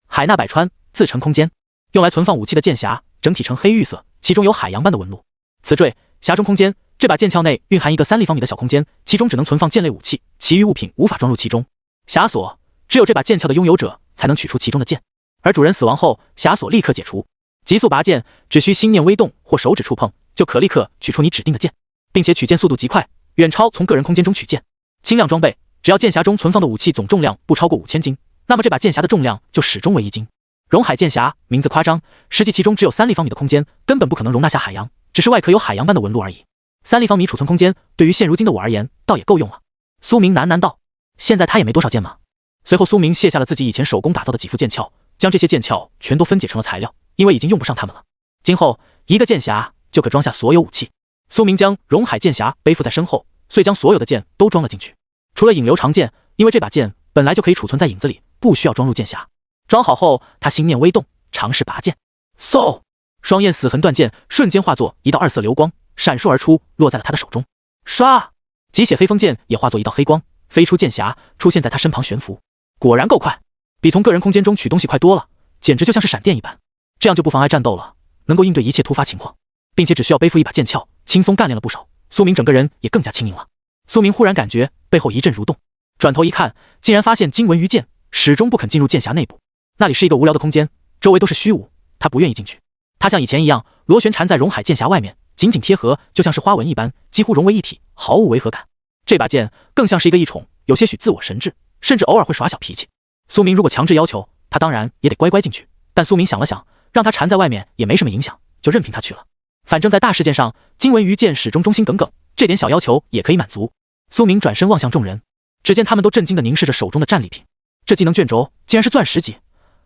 海纳百川自成空间，用来存放武器的剑匣整体呈黑玉色，其中有海洋般的纹路。词缀匣中空间，这把剑鞘内蕴含一个3立方米的小空间，其中只能存放剑类武器，其余物品无法装入其中。匣锁，只有这把剑鞘的拥有者才能取出其中的剑，而主人死亡后，匣锁立刻解除。急速拔剑，只需心念微动或手指触碰，就可立刻取出你指定的剑，并且取剑速度极快，远超从个人空间中取剑。轻量装备，只要剑匣中存放的武器总重量不超过5000斤，那么这把剑匣的重量就始终为1斤。荣海剑匣名字夸张，实际其中只有3立方米的空间，根本不可能容纳下海洋，只是外壳有海洋般的纹路而已。3立方米储存空间对于现如今的我而言倒也够用了。苏明喃喃道：现在他也没多少剑嘛。随后苏明卸下了自己以前手工打造的几副剑鞘，将这些剑鞘全都分解成了材料，因为已经用不上它们了。今后一个剑匣就可装下所有武器。苏明将荣海剑匣背负在身后，遂将所有的剑都装了进去，除了引流长剑，因为这把剑本来就可以储存在影子里，不需要装入剑匣。装好后，他心念微动，尝试拔剑。嗖！双焰死痕断剑瞬间化作一道2色流光，闪烁而出，落在了他的手中。唰！极血黑风剑也化作一道黑光，飞出剑匣，出现在他身旁悬浮。果然够快，比从个人空间中取东西快多了，简直就像是闪电一般。这样就不妨碍战斗了，能够应对一切突发情况，并且只需要背负一把剑鞘，轻松干练了不少。苏明整个人也更加轻盈了。苏明忽然感觉背后一阵蠕动，转头一看，竟然发现金文鱼剑始终不肯进入剑匣内部。那里是一个无聊的空间，周围都是虚无，他不愿意进去。他像以前一样，螺旋缠在荣海剑匣外面，紧紧贴合，就像是花纹一般，几乎融为一体，毫无违和感。这把剑更像是一个异宠，有些许自我神智，甚至偶尔会耍小脾气。苏明如果强制要求，他当然也得乖乖进去。但苏明想了想，让他缠在外面也没什么影响，就任凭他去了。反正在大事件上，金文鱼剑始终忠心耿耿，这点小要求也可以满足。苏明转身望向众人，只见他们都震惊地凝视着手中的战利品。这技能卷轴竟然是钻10级，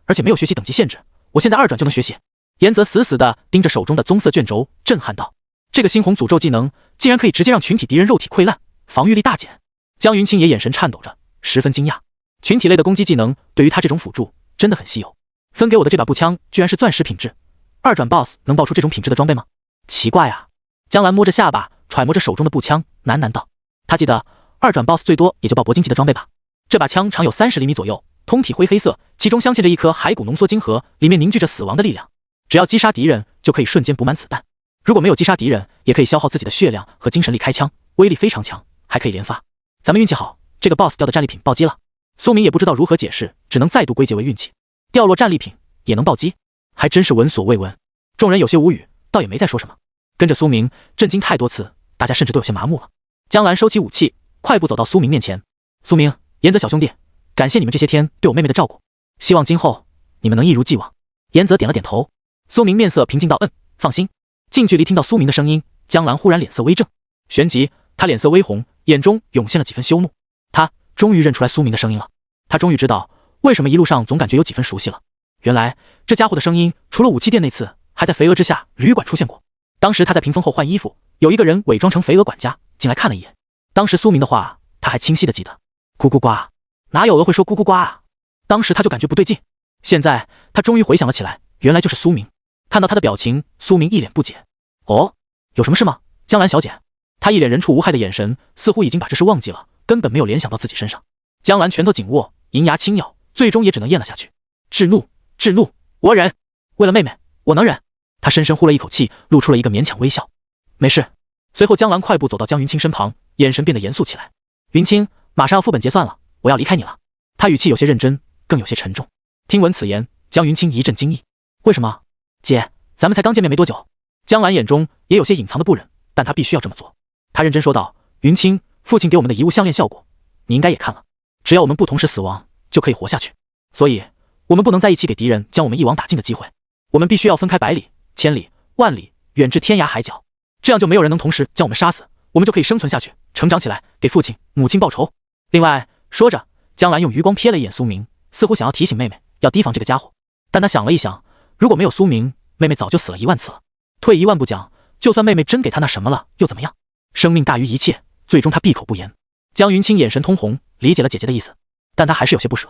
而且没有学习等级限制，我现在2转就能学习。岩泽死死地盯着手中的棕色卷轴，震撼道：这个猩红诅咒技能竟然可以直接让群体敌人肉体溃烂，防御力大减。江云清也眼神颤抖着，十分惊讶。群体类的攻击技能对于他这种辅助真的很稀有。分给我的这把步枪居然是钻石品质，2转 BOSS 能爆出这种品质的装备吗？奇怪啊。江兰摸着下巴，揣摩着手中的步枪，喃喃道：他记得2转 BOSS 最多也就爆铂金级的装备吧。这把枪长有30厘米左右，通体灰黑色，其中镶嵌着一颗骸骨浓缩晶核，里面凝聚着死亡的力量。只要击杀敌人，就可以瞬间补满子弹。如果没有击杀敌人，也可以消耗自己的血量和精神力开枪，威力非常强，还可以连发。咱们运气好，这个 BOSS 掉的战利品暴击了。苏明也不知道如何解释，只能再度归结为运气。掉落战利品也能暴击，还真是闻所未闻。众人有些无语，倒也没再说什么。跟着苏明震惊太多次，大家甚至都有些麻木了。江兰收起武器，快步走到苏明面前。苏明、岩泽小兄弟，感谢你们这些天对我妹妹的照顾，希望今后你们能一如既往。岩泽点了点头。苏明面色平静道：放心。近距离听到苏明的声音，江兰忽然脸色微正，旋即他脸色微红，眼中涌现了几分羞怒。他终于认出来苏明的声音了，他终于知道为什么一路上总感觉有几分熟悉了。原来这家伙的声音除了武器店那次，还在肥鹅之下旅馆出现过。当时他在屏风后换衣服，有一个人伪装成肥鹅管家进来看了一眼。当时苏明的话他还清晰的记得。咕咕呱，哪有鹅会说咕咕呱啊？当时他就感觉不对劲。现在他终于回想了起来，原来就是苏明。看到他的表情，苏明一脸不解。哦，有什么事吗，江兰小姐？他一脸人畜无害的眼神，似乎已经把这事忘记了，根本没有联想到自己身上。江兰拳头紧握，银牙轻咬，最终也只能咽了下去。制怒，制怒，我忍。为了妹妹，我能忍。他深深呼了一口气，露出了一个勉强微笑。没事。随后江兰快步走到江云清身旁，眼神变得严肃起来。云清，马上要副本结算了，我要离开你了。他语气有些认真，更有些沉重。听闻此言，江云清一阵惊异。为什么？姐，咱们才刚见面没多久。江兰眼中也有些隐藏的不忍，但她必须要这么做。她认真说道：云清，父亲给我们的遗物项链效果你应该也看了，只要我们不同时死亡就可以活下去，所以我们不能在一起给敌人将我们一网打尽的机会，我们必须要分开100里、1000里、万里，远至天涯海角，这样就没有人能同时将我们杀死，我们就可以生存下去，成长起来，给父亲母亲报仇。另外说着，江兰用余光瞥了一眼苏明，似乎想要提醒妹妹要提防这个家伙，但她想了一想，如果没有苏明，妹妹早就死了1万次了。退1万步讲，就算妹妹真给她那什么了又怎么样？生命大于一切，最终她闭口不言。江云清眼神通红，理解了姐姐的意思，但她还是有些不舍。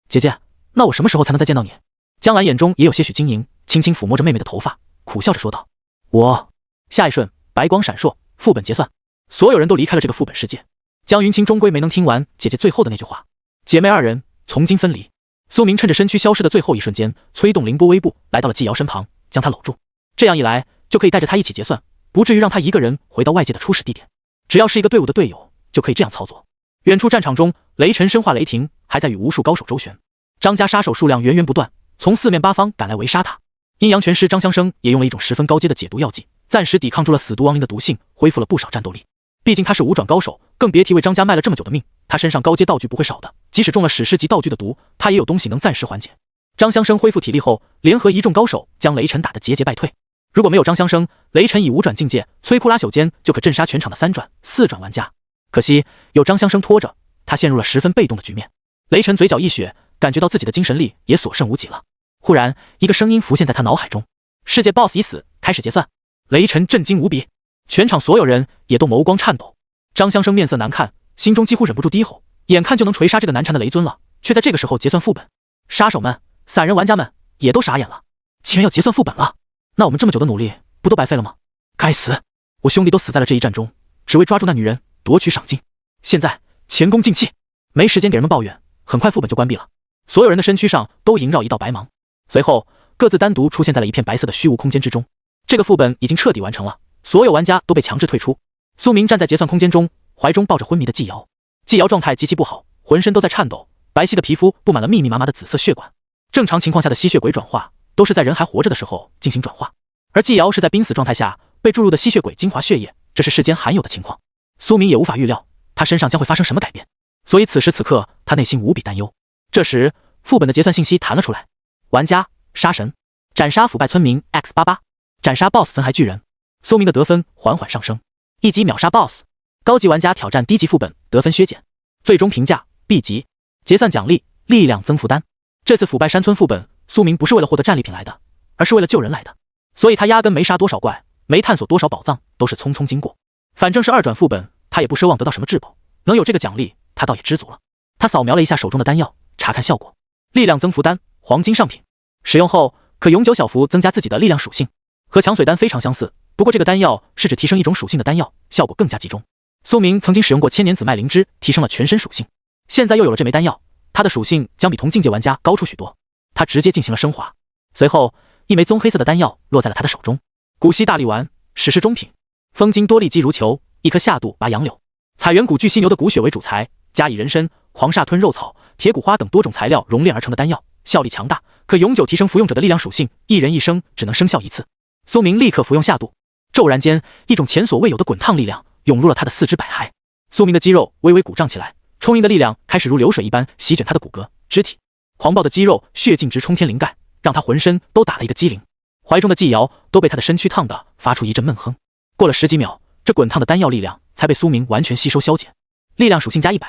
姐姐，那我什么时候才能再见到你？江兰眼中也有些许晶莹，轻轻抚摸着妹妹的头发，苦笑着说道：我。下一瞬，白光闪烁，副本结算，所有人都离开了这个副本世界。江云清终归没能听完姐姐最后的那句话，姐妹2人从今分离。苏明趁着身躯消失的最后一瞬间，催动凌波微步来到了季瑶身旁，将她搂住。这样一来，就可以带着她一起结算，不至于让她一个人回到外界的初始地点。只要是一个队伍的队友，就可以这样操作。远处战场中，雷神生化雷霆还在与无数高手周旋，张家杀手数量源源不断，从4面8方赶来围杀他。阴阳拳师张香生也用了一种十分高阶的解毒药剂，暂时抵抗住了死毒亡灵的毒性，恢复了不少战斗力。毕竟他是5转高手，更别提为张家卖了这么久的命，他身上高阶道具不会少的，即使中了史诗级道具的毒，他也有东西能暂时缓解。张香生恢复体力后，联合一众高手将雷神打得节节败退。如果没有张香生，雷神以5转境界摧枯拉朽间就可镇杀全场的3转、4转玩家。可惜有张香生拖着，他陷入了十分被动的局面。雷神嘴角一血，感觉到自己的精神力也所剩无几了。忽然，一个声音浮现在他脑海中：世界 BOSS 已死，开始结算。雷神震惊无比，全场所有人也都眸光颤抖。张香生面色难看，心中几乎忍不住低吼，眼看就能锤杀这个难缠的雷尊了，却在这个时候结算副本。杀手们、散人玩家们也都傻眼了，竟然要结算副本了，那我们这么久的努力不都白费了吗？该死，我兄弟都死在了这一战中，只为抓住那女人夺取赏金，现在前功尽弃。没时间给人们抱怨，很快副本就关闭了，所有人的身躯上都萦绕一道白芒，随后各自单独出现在了一片白色的虚无空间之中。这个副本已经彻底完成了，所有玩家都被强制退出。苏明站在结算空间中，怀中抱着昏迷的季瑶，季瑶状态极其不好，浑身都在颤抖，白皙的皮肤布满了密密麻麻的紫色血管。正常情况下的吸血鬼转化都是在人还活着的时候进行转化，而季瑶是在濒死状态下被注入的吸血鬼精华血液，这是世间罕有的情况。苏明也无法预料他身上将会发生什么改变，所以此时此刻他内心无比担忧。这时副本的结算信息弹了出来：玩家杀神，斩杀腐败村民 X88， 斩杀 BOSS 焚骸巨人。苏明的得分缓缓上升，1级秒杀 BOSS， 高级玩家挑战低级副本得分削减，最终评价 B 级。结算奖励力量增幅单。这次腐败山村副本，苏明不是为了获得战利品来的，而是为了救人来的，所以他压根没杀多少怪，没探索多少宝藏，都是匆匆经过。反正是2转副本，他也不奢望得到什么至宝，能有这个奖励他倒也知足了。他扫描了一下手中的丹药，查看效果：力量增幅丹，黄金上品，使用后可永久小幅增加自己的力量属性，和强髓丹非常相似，不过这个丹药是指提升一种属性的丹药，效果更加集中。苏明曾经使用过千年紫麦灵芝，提升了全身属性，现在又有了这枚丹药，他的属性将比同境界玩家高出许多。他直接进行了升华，随后一枚棕黑色的丹药落在了他的手中：古稀大力丸，史诗中品，风金多力肌如球，一颗下肚拔杨柳，采远古巨犀牛的骨血为主材，加以人参、狂煞吞肉草、铁骨花等多种材料熔炼而成的丹药，效力强大，可永久提升服用者的力量属性，一人一生只能生效1次。苏明立刻服用下肚，骤然间一种前所未有的滚烫力量涌入了他的四肢百骸，苏明的肌肉微微鼓胀起来，充盈的力量开始如流水一般席卷他的骨骼肢体，狂暴的肌肉血劲直冲天灵盖，让他浑身都打了一个激灵，怀中的季瑶都被他的身躯烫得发出一阵闷哼。过了10几秒，这滚烫的丹药力量才被苏明完全吸收消减，力量属性加100，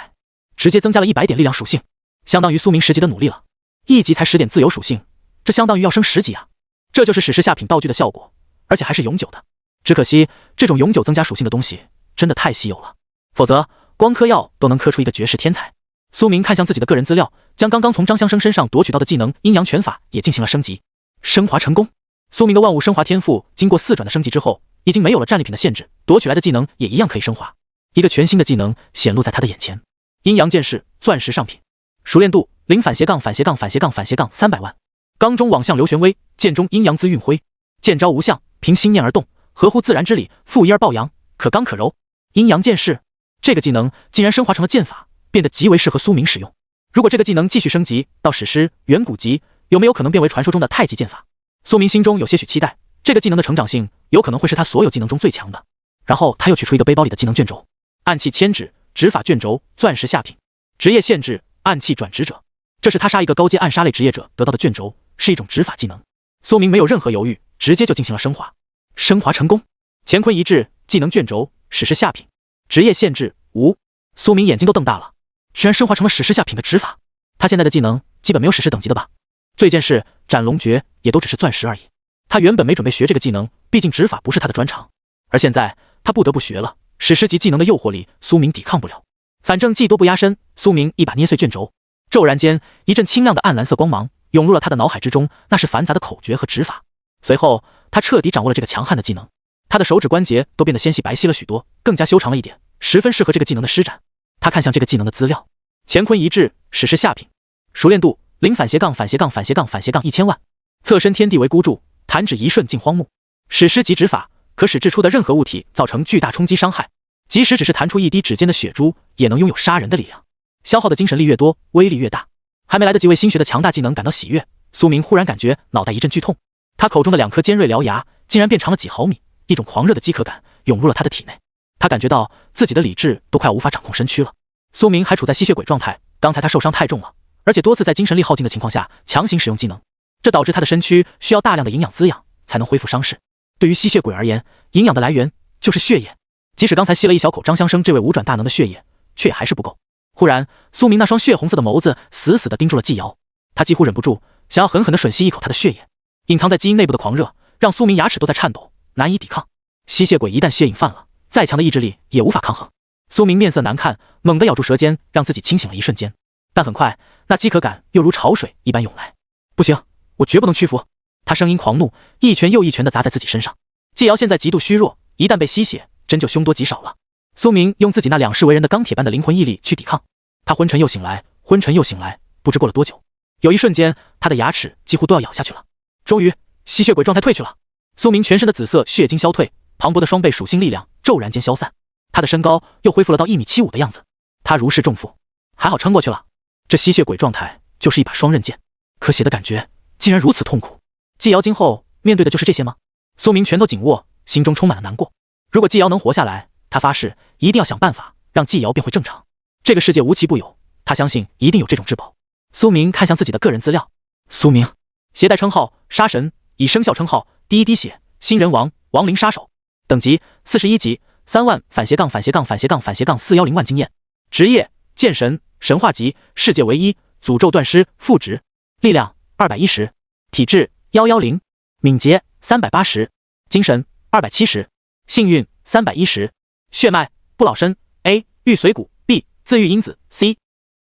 直接增加了100点力量属性，相当于苏明10级的努力了。1级才10点自由属性，这相当于要升10级啊！这就是史诗下品道具的效果，而且还是永久的。只可惜这种永久增加属性的东西真的太稀有了，否则光嗑药都能嗑出一个绝世天才。苏明看向自己的个人资料，将刚刚从张香生身上夺取到的技能阴阳拳法也进行了升级，升华成功。苏明的万物升华天赋经过4转的升级之后，已经没有了战利品的限制，夺取来的技能也一样可以升华。一个全新的技能显露在他的眼前：阴阳剑士，钻石上品，熟练度0////300万，刚中网向流玄威，剑中阴阳滋运辉，剑招无相，凭心念而动，合乎自然之理，负一而抱阳，可刚可柔。阴阳剑士这个技能竟然升华成了剑法，变得极为适合苏明使用。如果这个技能继续升级到史诗远古级，有没有可能变为传说中的太极剑法？苏明心中有些许期待，这个技能的成长性有可能会是他所有技能中最强的。然后他又取出一个背包里的技能卷轴：暗器千指，指法卷轴，钻石下品，职业限制，暗器转职者。这是他杀一个高阶暗杀类职业者得到的卷轴，是一种执法技能。苏明没有任何犹豫，直接就进行了升华。升华成功，乾坤一掷，技能卷轴，史诗下品，职业限制无。苏明眼睛都瞪大了，居然升华成了史诗下品的执法。他现在的技能基本没有史诗等级的吧？最剑士、斩龙诀也都只是钻石而已。他原本没准备学这个技能，毕竟执法不是他的专长，而现在他不得不学了。史诗级技能的诱惑力，苏明抵抗不了。反正技多不压身，苏明一把捏碎卷轴，骤然间一阵清亮的暗蓝色光芒涌入了他的脑海之中，那是繁杂的口诀和指法。随后他彻底掌握了这个强悍的技能，他的手指关节都变得纤细白皙了许多，更加修长了一点，十分适合这个技能的施展。他看向这个技能的资料：乾坤一掷，史诗下品，熟练度0///1000万，侧身天地为孤注，弹指一瞬尽荒木，史诗级指法，可使掷出的任何物体造成巨大冲击伤害，即使只是弹出一滴指尖的血珠，也能拥有杀人的力量。消耗的精神力越多，威力越大。还没来得及为新学的强大技能感到喜悦，苏明忽然感觉脑袋一阵剧痛，他口中的2颗尖锐獠牙竟然变长了几毫米，一种狂热的饥渴感涌入了他的体内。他感觉到自己的理智都快要无法掌控身躯了。苏明还处在吸血鬼状态，刚才他受伤太重了，而且多次在精神力耗尽的情况下强行使用技能，这导致他的身躯需要大量的营养滋养才能恢复伤势。对于吸血鬼而言，营养的来源就是血液。即使刚才吸了一小口张香生这位五转大能的血液，却也还是不够。忽然，苏明那双血红色的眸子死死地盯住了纪瑶，他几乎忍不住想要狠狠地吮吸一口他的血液。隐藏在基因内部的狂热让苏明牙齿都在颤抖，难以抵抗。吸血鬼一旦血瘾犯了，再强的意志力也无法抗衡。苏明面色难看，猛地咬住舌尖，让自己清醒了一瞬间。但很快，那饥渴感又如潮水一般涌来。不行，我绝不能屈服！他声音狂怒，一拳又一拳地砸在自己身上。纪瑶现在极度虚弱，一旦被吸血，真就凶多吉少了。苏明用自己那两世为人的钢铁般的灵魂毅力去抵抗，他昏沉又醒来，昏沉又醒来，不知过了多久。有一瞬间，他的牙齿几乎都要咬下去了。终于，吸血鬼状态退去了。苏明全身的紫色血精消退，磅礴的双倍属性力量骤然间消散，他的身高又恢复了到1.75米的样子。他如释重负，还好撑过去了。这吸血鬼状态就是一把双刃剑，可血的感觉竟然如此痛苦。纪瑶今后面对的就是这些吗？苏明拳头紧握，心中充满了难过。如果纪瑶能活下来，他发誓一定要想办法让纪瑶变回正常。这个世界无奇不有，他相信一定有这种至宝。苏明看向自己的个人资料，苏明携带称号杀神，以生肖称号第一滴血新人王亡灵杀手，等级41级3万410万经验，职业剑神神话级世界唯一诅咒断尸副职，力量210，体质110，敏捷380，精神270，幸运310，血脉不老身 A 玉髓骨 B 自愈因子 C，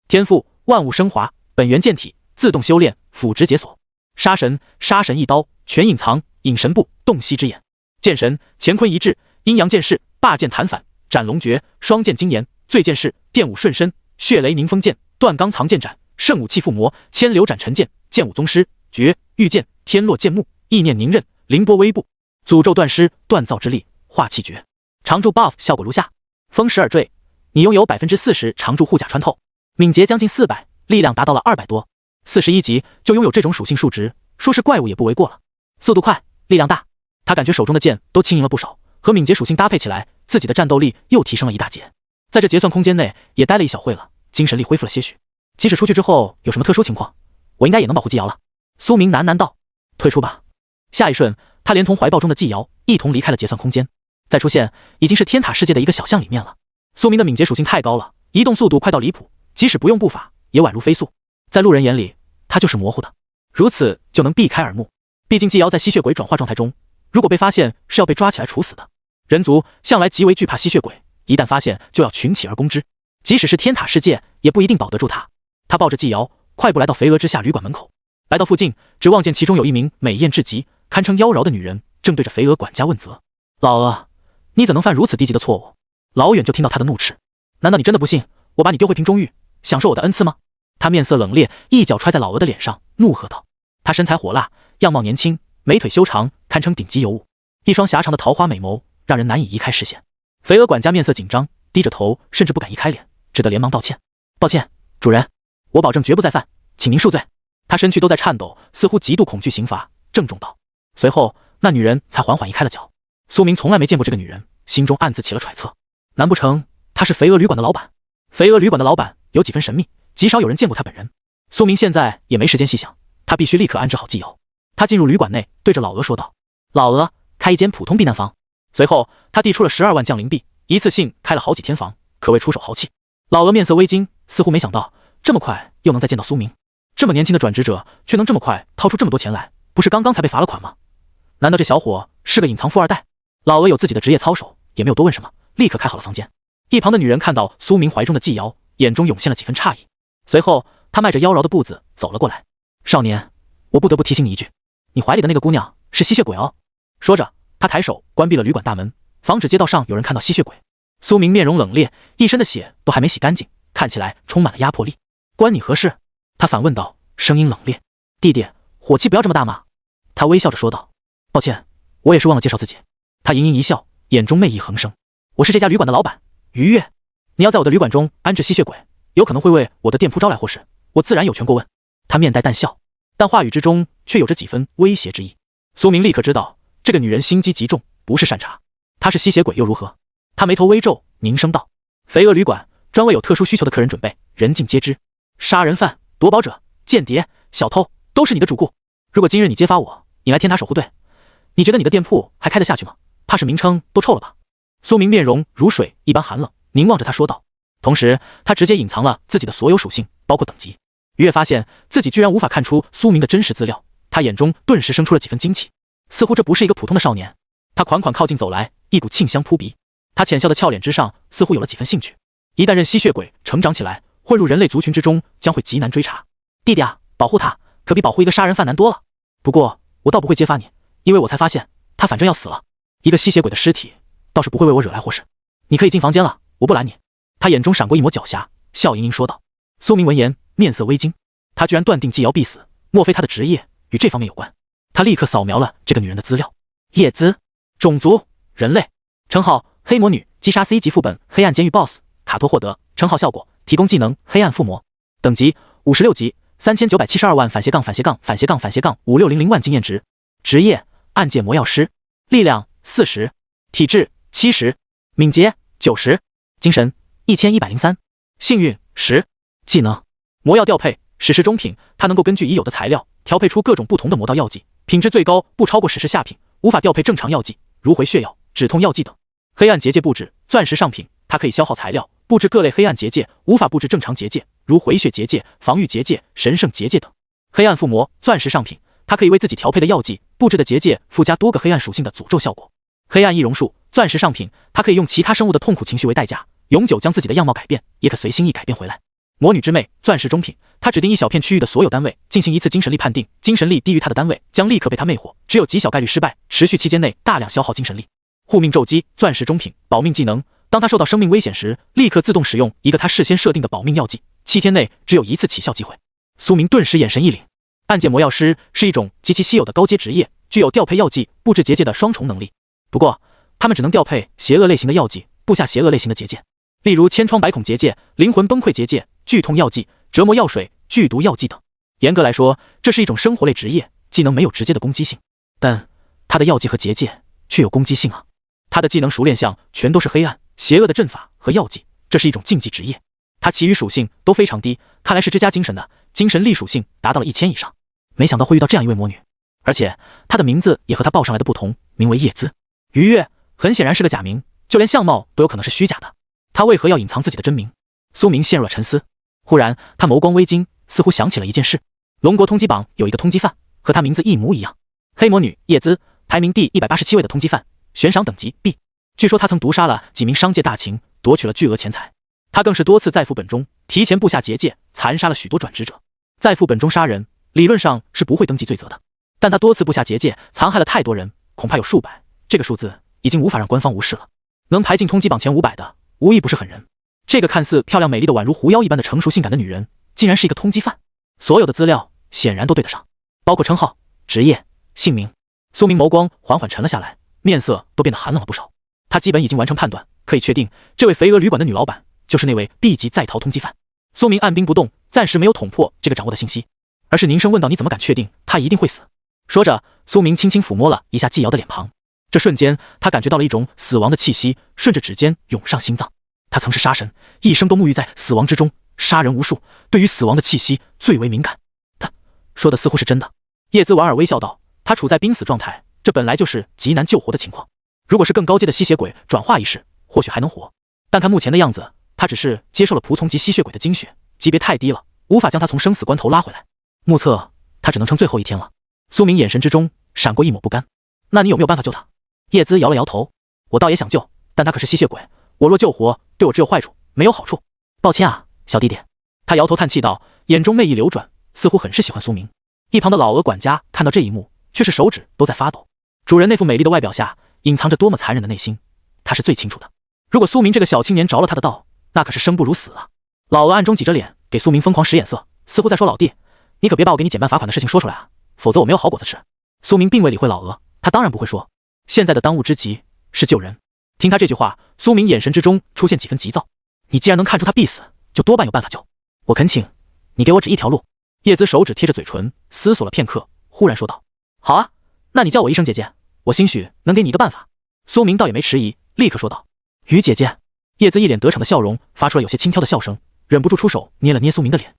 天赋万物升华，本源剑体自动修炼辅职解锁，杀神杀神一刀全隐藏隐神步洞悉之眼，剑神乾坤一致阴阳剑士霸剑弹反斩龙诀双剑精研醉剑士电舞顺身血雷凝风剑断钢藏剑斩圣武器附魔千流斩沉剑剑舞宗师绝御剑天落剑幕意念凝刃凌波微步诅咒断尸锻造之力化气诀。常驻 buff 效果如下：风蚀耳坠，你拥有 40% 常驻护甲穿透，敏捷将近400，力量达到了200多，41级就拥有这种属性数值，说是怪物也不为过了。速度快，力量大，他感觉手中的剑都轻盈了不少，和敏捷属性搭配起来，自己的战斗力又提升了一大截。在这结算空间内也待了一小会了，精神力恢复了些许。即使出去之后有什么特殊情况，我应该也能保护纪瑶了。苏明喃喃道：退出吧。下一瞬，他连同怀抱中的纪瑶一同离开了结算空间，再出现已经是天塔世界的一个小巷里面了。苏明的敏捷属性太高了，移动速度快到离谱，即使不用步伐也宛如飞速，在路人眼里他就是模糊的，如此就能避开耳目。毕竟纪瑶在吸血鬼转化状态中，如果被发现是要被抓起来处死的。人族向来极为惧怕吸血鬼，一旦发现就要群起而攻之，即使是天塔世界也不一定保得住他。他抱着纪瑶快步来到肥鹅之下旅馆门口，来到附近，只望见其中有一名美艳至极堪称妖娆的女人正对着肥鹅管家问责：老鹅，你怎能犯如此低级的错误？老远就听到他的怒斥：难道你真的不信我把你丢回瓶中狱，享受我的恩赐吗？他面色冷冽，一脚踹在老鹅的脸上，怒喝道。他身材火辣，样貌年轻，美腿修长，堪称顶级尤物，一双狭长的桃花美眸让人难以移开视线。肥鹅管家面色紧张，低着头，甚至不敢移开脸，只得连忙道歉：抱歉，主人，我保证绝不再犯，请您恕罪。他身躯都在颤抖，似乎极度恐惧刑罚，郑重道。随后那女人才缓缓移开了脚。苏明从来没见过这个女人，心中暗自起了揣测，难不成她是肥鹅旅馆的老板？肥鹅旅馆的老板有几分神秘，极少有人见过他本人。苏明现在也没时间细想，他必须立刻安置好纪瑶。他进入旅馆内，对着老鹅说道：老鹅，开一间普通避难房。随后他递出了12万降灵币，一次性开了好几天房，可谓出手豪气。老鹅面色微惊，似乎没想到这么快又能再见到苏明。这么年轻的转职者却能这么快掏出这么多钱来，不是刚刚才被罚了款吗？难道这小伙是个隐藏富二代？老鹅有自己的职业操守，也没有多问什么，立刻开好了房间。一旁的女人看到苏明怀中的纪瑶，眼中涌现了几分诧异。随后她迈着妖娆的步子走了过来。少年，我不得不提醒你一句，你怀里的那个姑娘是吸血鬼哦。说着他抬手关闭了旅馆大门，防止街道上有人看到吸血鬼。苏明面容冷冽，一身的血都还没洗干净，看起来充满了压迫力。关你何事？他反问道，声音冷冽。弟弟，火气不要这么大嘛。他微笑着说道。抱歉，我也是忘了介绍自己。他盈盈一笑，眼中魅意横生。我是这家旅馆的老板于越，你要在我的旅馆中安置吸血鬼，有可能会为我的店铺招来祸事，我自然有权过问。他面带淡笑，但话语之中却有着几分威胁之意。苏明立刻知道这个女人心机极重，不是善茬。她是吸血鬼又如何？他眉头微皱，凝声道：肥鹅旅馆专为有特殊需求的客人准备，人尽皆知。杀人犯、夺宝者、间谍、小偷都是你的主顾。如果今日你揭发我，你来天塔守护队，你觉得你的店铺还开得下去吗？怕是名称都臭了吧？苏明面容如水一般寒冷，凝望着他说道。同时，他直接隐藏了自己的所有属性，包括等级。于越发现自己居然无法看出苏明的真实资料，他眼中顿时生出了几分惊奇，似乎这不是一个普通的少年。他款款靠近走来，一股沁香扑鼻。他浅笑的俏脸之上似乎有了几分兴趣。一旦任吸血鬼成长起来，混入人类族群之中，将会极难追查。弟弟啊，保护他可比保护一个杀人犯难多了。不过我倒不会揭发你，因为我才发现他反正要死了。一个吸血鬼的尸体倒是不会为我惹来祸事。你可以进房间了，我不拦你。他眼中闪过一抹狡黠，笑盈盈说道。苏明闻言面色微惊，他居然断定季瑶必死，莫非他的职业与这方面有关？他立刻扫描了这个女人的资料。叶姿，种族人类，称号黑魔女，击杀 C 级副本黑暗监狱 BOSS 卡托获得，称号效果提供技能黑暗附魔，等级56级，3972万56000万经验值，职业暗界魔药师，力量40，体质70，敏捷90，精神1103，幸运10，技能魔药调配史诗中品，它能够根据已有的材料调配出各种不同的魔道药剂，品质最高不超过史诗下品，无法调配正常药剂，如回血药、止痛药剂等。黑暗结界布置钻石上品，它可以消耗材料布置各类黑暗结界，无法布置正常结界，如回血结界、防御结界、神圣结界等。黑暗附魔钻石上品，它可以为自己调配的药剂布置的结界附加多个黑暗属性的诅咒效果。黑暗易容术钻石上品，它可以用其他生物的痛苦情绪为代价，永久将自己的样貌改变，也可随心意改变回来。魔女之魅钻石中品，它指定一小片区域的所有单位进行一次精神力判定，精神力低于它的单位将立刻被它魅惑，只有极小概率失败，持续期间内大量消耗精神力。护命咒击钻石中品，保命技能，当它受到生命危险时，立刻自动使用一个它事先设定的保命药剂，7天内只有一次起效机会。苏明顿时眼神一凛，暗界魔药师是一种极其稀有的高阶职业，具有调配药剂布置结界的双重能力。不过他们只能调配邪恶类型的药剂，布下邪恶类型的结界，例如千疮百孔结界、灵魂崩溃结界、剧痛药剂、折磨药水、剧毒药剂等。严格来说，这是一种生活类职业，技能没有直接的攻击性，但他的药剂和结界却有攻击性啊。他的技能熟练项全都是黑暗、邪恶的阵法和药剂，这是一种竞技职业。他其余属性都非常低，看来是之家精神的，精神力属性达到了1000以上。没想到会遇到这样一位魔女，而且她的名字也和她报上来的不同，名为叶姿。于越很显然是个假名，就连相貌都有可能是虚假的。他为何要隐藏自己的真名？苏明陷入了沉思。忽然他眸光微惊，似乎想起了一件事。龙国通缉榜有一个通缉犯，和他名字一模一样，黑魔女叶姿，排名第187位的通缉犯，悬赏等级 B。 据说他曾毒杀了几名商界大秦，夺取了巨额钱财。他更是多次在副本中提前布下结界，残杀了许多转职者。在副本中杀人理论上是不会登记罪责的，但他多次布下结界，残害了太多人，恐怕有数百，这个数字已经无法让官方无视了。能排进通缉榜前500的无疑不是狠人。这个看似漂亮美丽的宛如狐妖一般的成熟性感的女人，竟然是一个通缉犯。所有的资料显然都对得上，包括称号、职业、姓名。苏明眸光缓缓沉了下来，面色都变得寒冷了不少。他基本已经完成判断，可以确定这位肥鹅旅馆的女老板就是那位 B 级在逃通缉犯。苏明按兵不动，暂时没有捅破这个掌握的信息，而是凝声问道：“你怎么敢确定他一定会死？”说着，苏明轻轻抚摸了一下季瑶的脸庞。这瞬间，他感觉到了一种死亡的气息顺着指尖涌上心脏。他曾是杀神，一生都沐浴在死亡之中，杀人无数，对于死亡的气息最为敏感。他说的似乎是真的。叶姿莞尔微笑道：“他处在濒死状态，这本来就是极难救活的情况。如果是更高阶的吸血鬼转化一世，或许还能活。但看目前的样子，他只是接受了仆从级吸血鬼的精血，级别太低了，无法将他从生死关头拉回来。目测他只能撑最后一天了。”苏明眼神之中闪过一抹不甘。“那你有没有办法救他？”叶姿摇了摇头：“我倒也想救，但他可是吸血鬼，我若救活，对我只有坏处，没有好处。抱歉啊，小弟弟。”他摇头叹气道，眼中媚意流转，似乎很是喜欢苏明。一旁的老鹅管家看到这一幕，却是手指都在发抖。主人那副美丽的外表下，隐藏着多么残忍的内心，他是最清楚的。如果苏明这个小青年着了他的道，那可是生不如死啊！老鹅暗中挤着脸，给苏明疯狂使眼色，似乎在说：“老弟，你可别把我给你减半罚款的事情说出来啊，否则我没有好果子吃。”苏明并未理会老鹅，他当然不会说。现在的当务之急是救人。听他这句话，苏明眼神之中出现几分急躁。你既然能看出他必死，就多半有办法救。我恳请你给我指一条路。叶姿手指贴着嘴唇，思索了片刻，忽然说道：“好啊，那你叫我一声姐姐，我兴许能给你一个办法。”苏明倒也没迟疑，立刻说道：“于姐姐。”叶姿一脸得逞的笑容，发出了有些轻佻的笑声，忍不住出手捏了捏苏明的脸。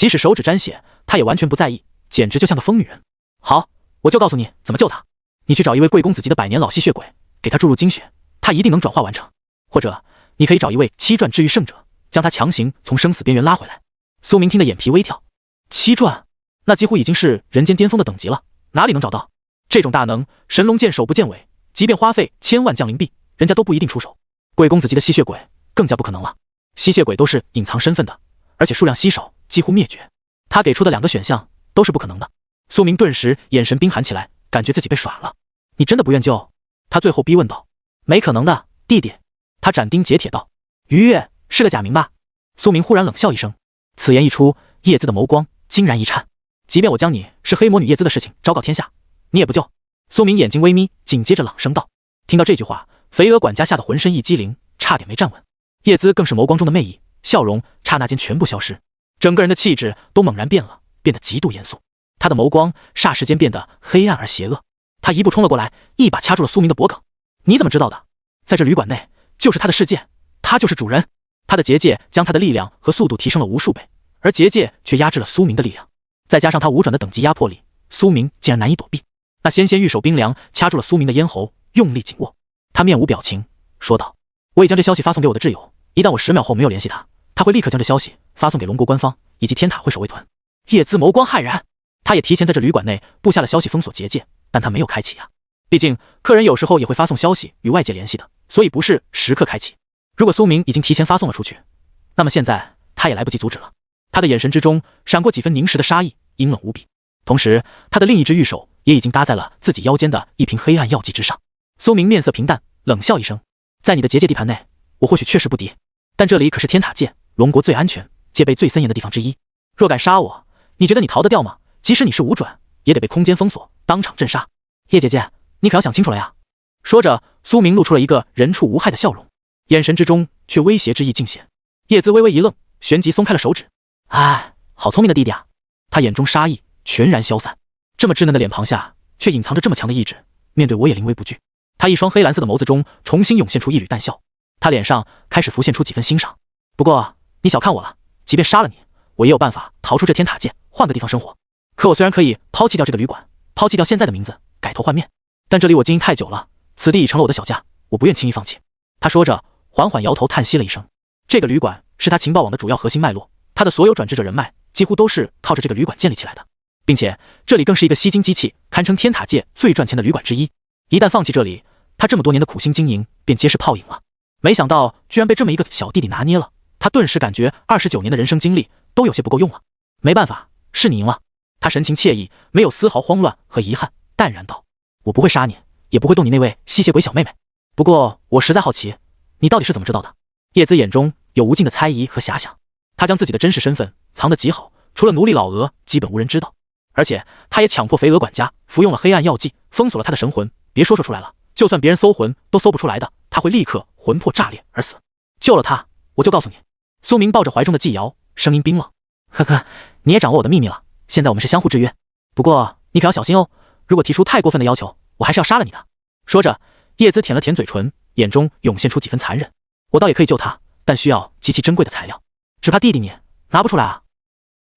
即使手指沾血，他也完全不在意，简直就像个疯女人。好，我就告诉你怎么救他。你去找一位贵公子级的百年老吸血鬼，给他注入精血，他一定能转化完成。或者，你可以找一位七转治愈圣者，将他强行从生死边缘拉回来。苏明听得眼皮微跳，七转，那几乎已经是人间巅峰的等级了，哪里能找到？这种大能，神龙见首不见尾，即便花费1000万降灵币，人家都不一定出手。贵公子级的吸血鬼更加不可能了。吸血鬼都是隐藏身份的，而且数量稀少，几乎灭绝。他给出的2个选项都是不可能的。苏明顿时眼神冰寒起来，感觉自己被耍了。你真的不愿救？他最后逼问道。没可能的，弟弟。他斩钉截铁道。于月是个假名吧？苏明忽然冷笑一声。此言一出，叶姿的眸光惊然一颤。即便我将你是黑魔女叶姿的事情昭告天下，你也不救。苏明眼睛微眯，紧接着朗声道。听到这句话，肥鹅管家吓得浑身一激灵，差点没站稳。叶姿更是眸光中的魅意，笑容刹那间全部消失，整个人的气质都猛然变了，变得极度严肃。他的眸光霎时间变得黑暗而邪恶。他一步冲了过来，一把掐住了苏明的脖颈。你怎么知道的？在这旅馆内，就是他的世界，他就是主人。他的结界将他的力量和速度提升了无数倍，而结界却压制了苏明的力量。再加上他5转的等级压迫力，苏明竟然难以躲避。那纤纤玉手冰凉掐住了苏明的咽喉，用力紧握。他面无表情说道：我已将这消息发送给我的挚友，一旦我10秒后没有联系他，他会立刻将这消息发送给龙国官方以及天塔会守卫团。叶姿眸光骇然，他也提前在这旅馆内布下了消息封锁结界，但他没有开启啊。毕竟客人有时候也会发送消息与外界联系的，所以不是时刻开启。如果苏明已经提前发送了出去，那么现在他也来不及阻止了。他的眼神之中闪过几分凝实的杀意，阴冷无比。同时，他的另一只玉手也已经搭在了自己腰间的一瓶黑暗药剂之上。苏明面色平淡，冷笑一声：在你的结界地盘内，我或许确实不敌，但这里可是天塔界龙国最安全、戒备最森严的地方之一。若敢杀我，你觉得你逃得掉吗？即使你是5转，也得被空间封锁，当场镇杀。叶姐姐，你可要想清楚了呀！说着，苏明露出了一个人畜无害的笑容，眼神之中却威胁之意尽显。叶姿微微一愣，旋即松开了手指。哎，好聪明的弟弟啊！他眼中杀意全然消散，这么稚嫩的脸庞下，却隐藏着这么强的意志，面对我也临危不惧。他一双黑蓝色的眸子中重新涌现出一缕淡笑，他脸上开始浮现出几分欣赏。不过，你小看我了，即便杀了你，我也有办法逃出这天塔界，换个地方生活。可我虽然可以抛弃掉这个旅馆，抛弃掉现在的名字，改头换面，但这里我经营太久了，此地已成了我的小家，我不愿轻易放弃。他说着，缓缓摇头叹息了一声。这个旅馆是他情报网的主要核心脉络，他的所有转制者人脉几乎都是靠着这个旅馆建立起来的，并且这里更是一个吸金机器，堪称天塔界最赚钱的旅馆之一。一旦放弃这里，他这么多年的苦心经营便皆是泡影了。没想到居然被这么一个小弟弟拿捏了，他顿时感觉29年的人生经历都有些不够用了。没办法，是你赢了。他神情惬意，没有丝毫慌乱和遗憾，淡然道：我不会杀你，也不会动你那位吸血鬼小妹妹。不过我实在好奇，你到底是怎么知道的？叶姿眼中有无尽的猜疑和遐想，他将自己的真实身份藏得极好，除了奴隶老鹅，基本无人知道。而且他也强迫肥鹅管家服用了黑暗药剂，封锁了他的神魂，别说出来了，就算别人搜魂都搜不出来的，他会立刻魂魄炸裂而死。救了他，我就告诉你。苏明抱着怀中的纪瑶，声音冰冷：呵呵，你也掌握我的秘密了，现在我们是相互制约，不过你可要小心哦，如果提出太过分的要求，我还是要杀了你的。说着，叶姿舔了舔嘴唇，眼中涌现出几分残忍。我倒也可以救他，但需要极其珍贵的材料，只怕弟弟你拿不出来啊。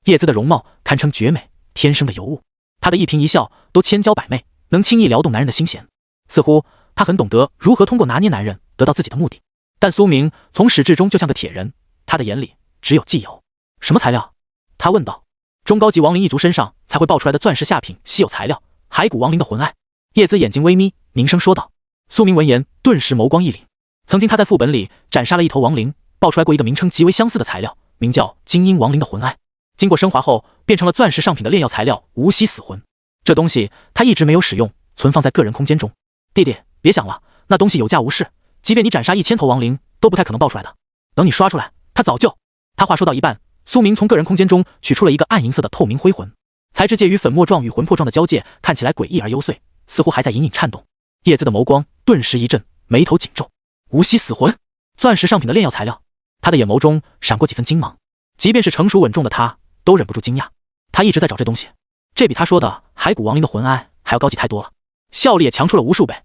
叶姿的容貌堪称绝美，天生的尤物，她的一颦一笑都千娇百媚，能轻易撩动男人的心弦，似乎她很懂得如何通过拿捏男人得到自己的目的。但苏明从始至终就像个铁人，他的眼里只有纪瑶。什么材料？他问道。中高级亡灵一族身上才会爆出来的钻石下品稀有材料，骸骨亡灵的魂艾。叶姿眼睛微眯，凝声说道。苏明闻言顿时眸光一凛，曾经他在副本里斩杀了一头亡灵，爆出来过一个名称极为相似的材料，名叫精英亡灵的魂艾，经过升华后变成了钻石上品的炼药材料无息死魂。这东西他一直没有使用，存放在个人空间中。弟弟别想了，那东西有价无市，即便你斩杀1000头亡灵都不太可能爆出来的，等你刷出来他早就……他话说到一半，苏明从个人空间中取出了一个暗银色的透明灰魂，材质介于粉末状与魂魄状的交界，看起来诡异而幽邃，似乎还在隐隐颤动。叶姿的眸光顿时一震，眉头紧皱。无息死魂，钻石上品的炼药材料。他的眼眸中闪过几分惊芒，即便是成熟稳重的他都忍不住惊讶。他一直在找这东西，这比他说的骸骨亡灵的魂艾还要高级太多了，效力也强出了无数倍。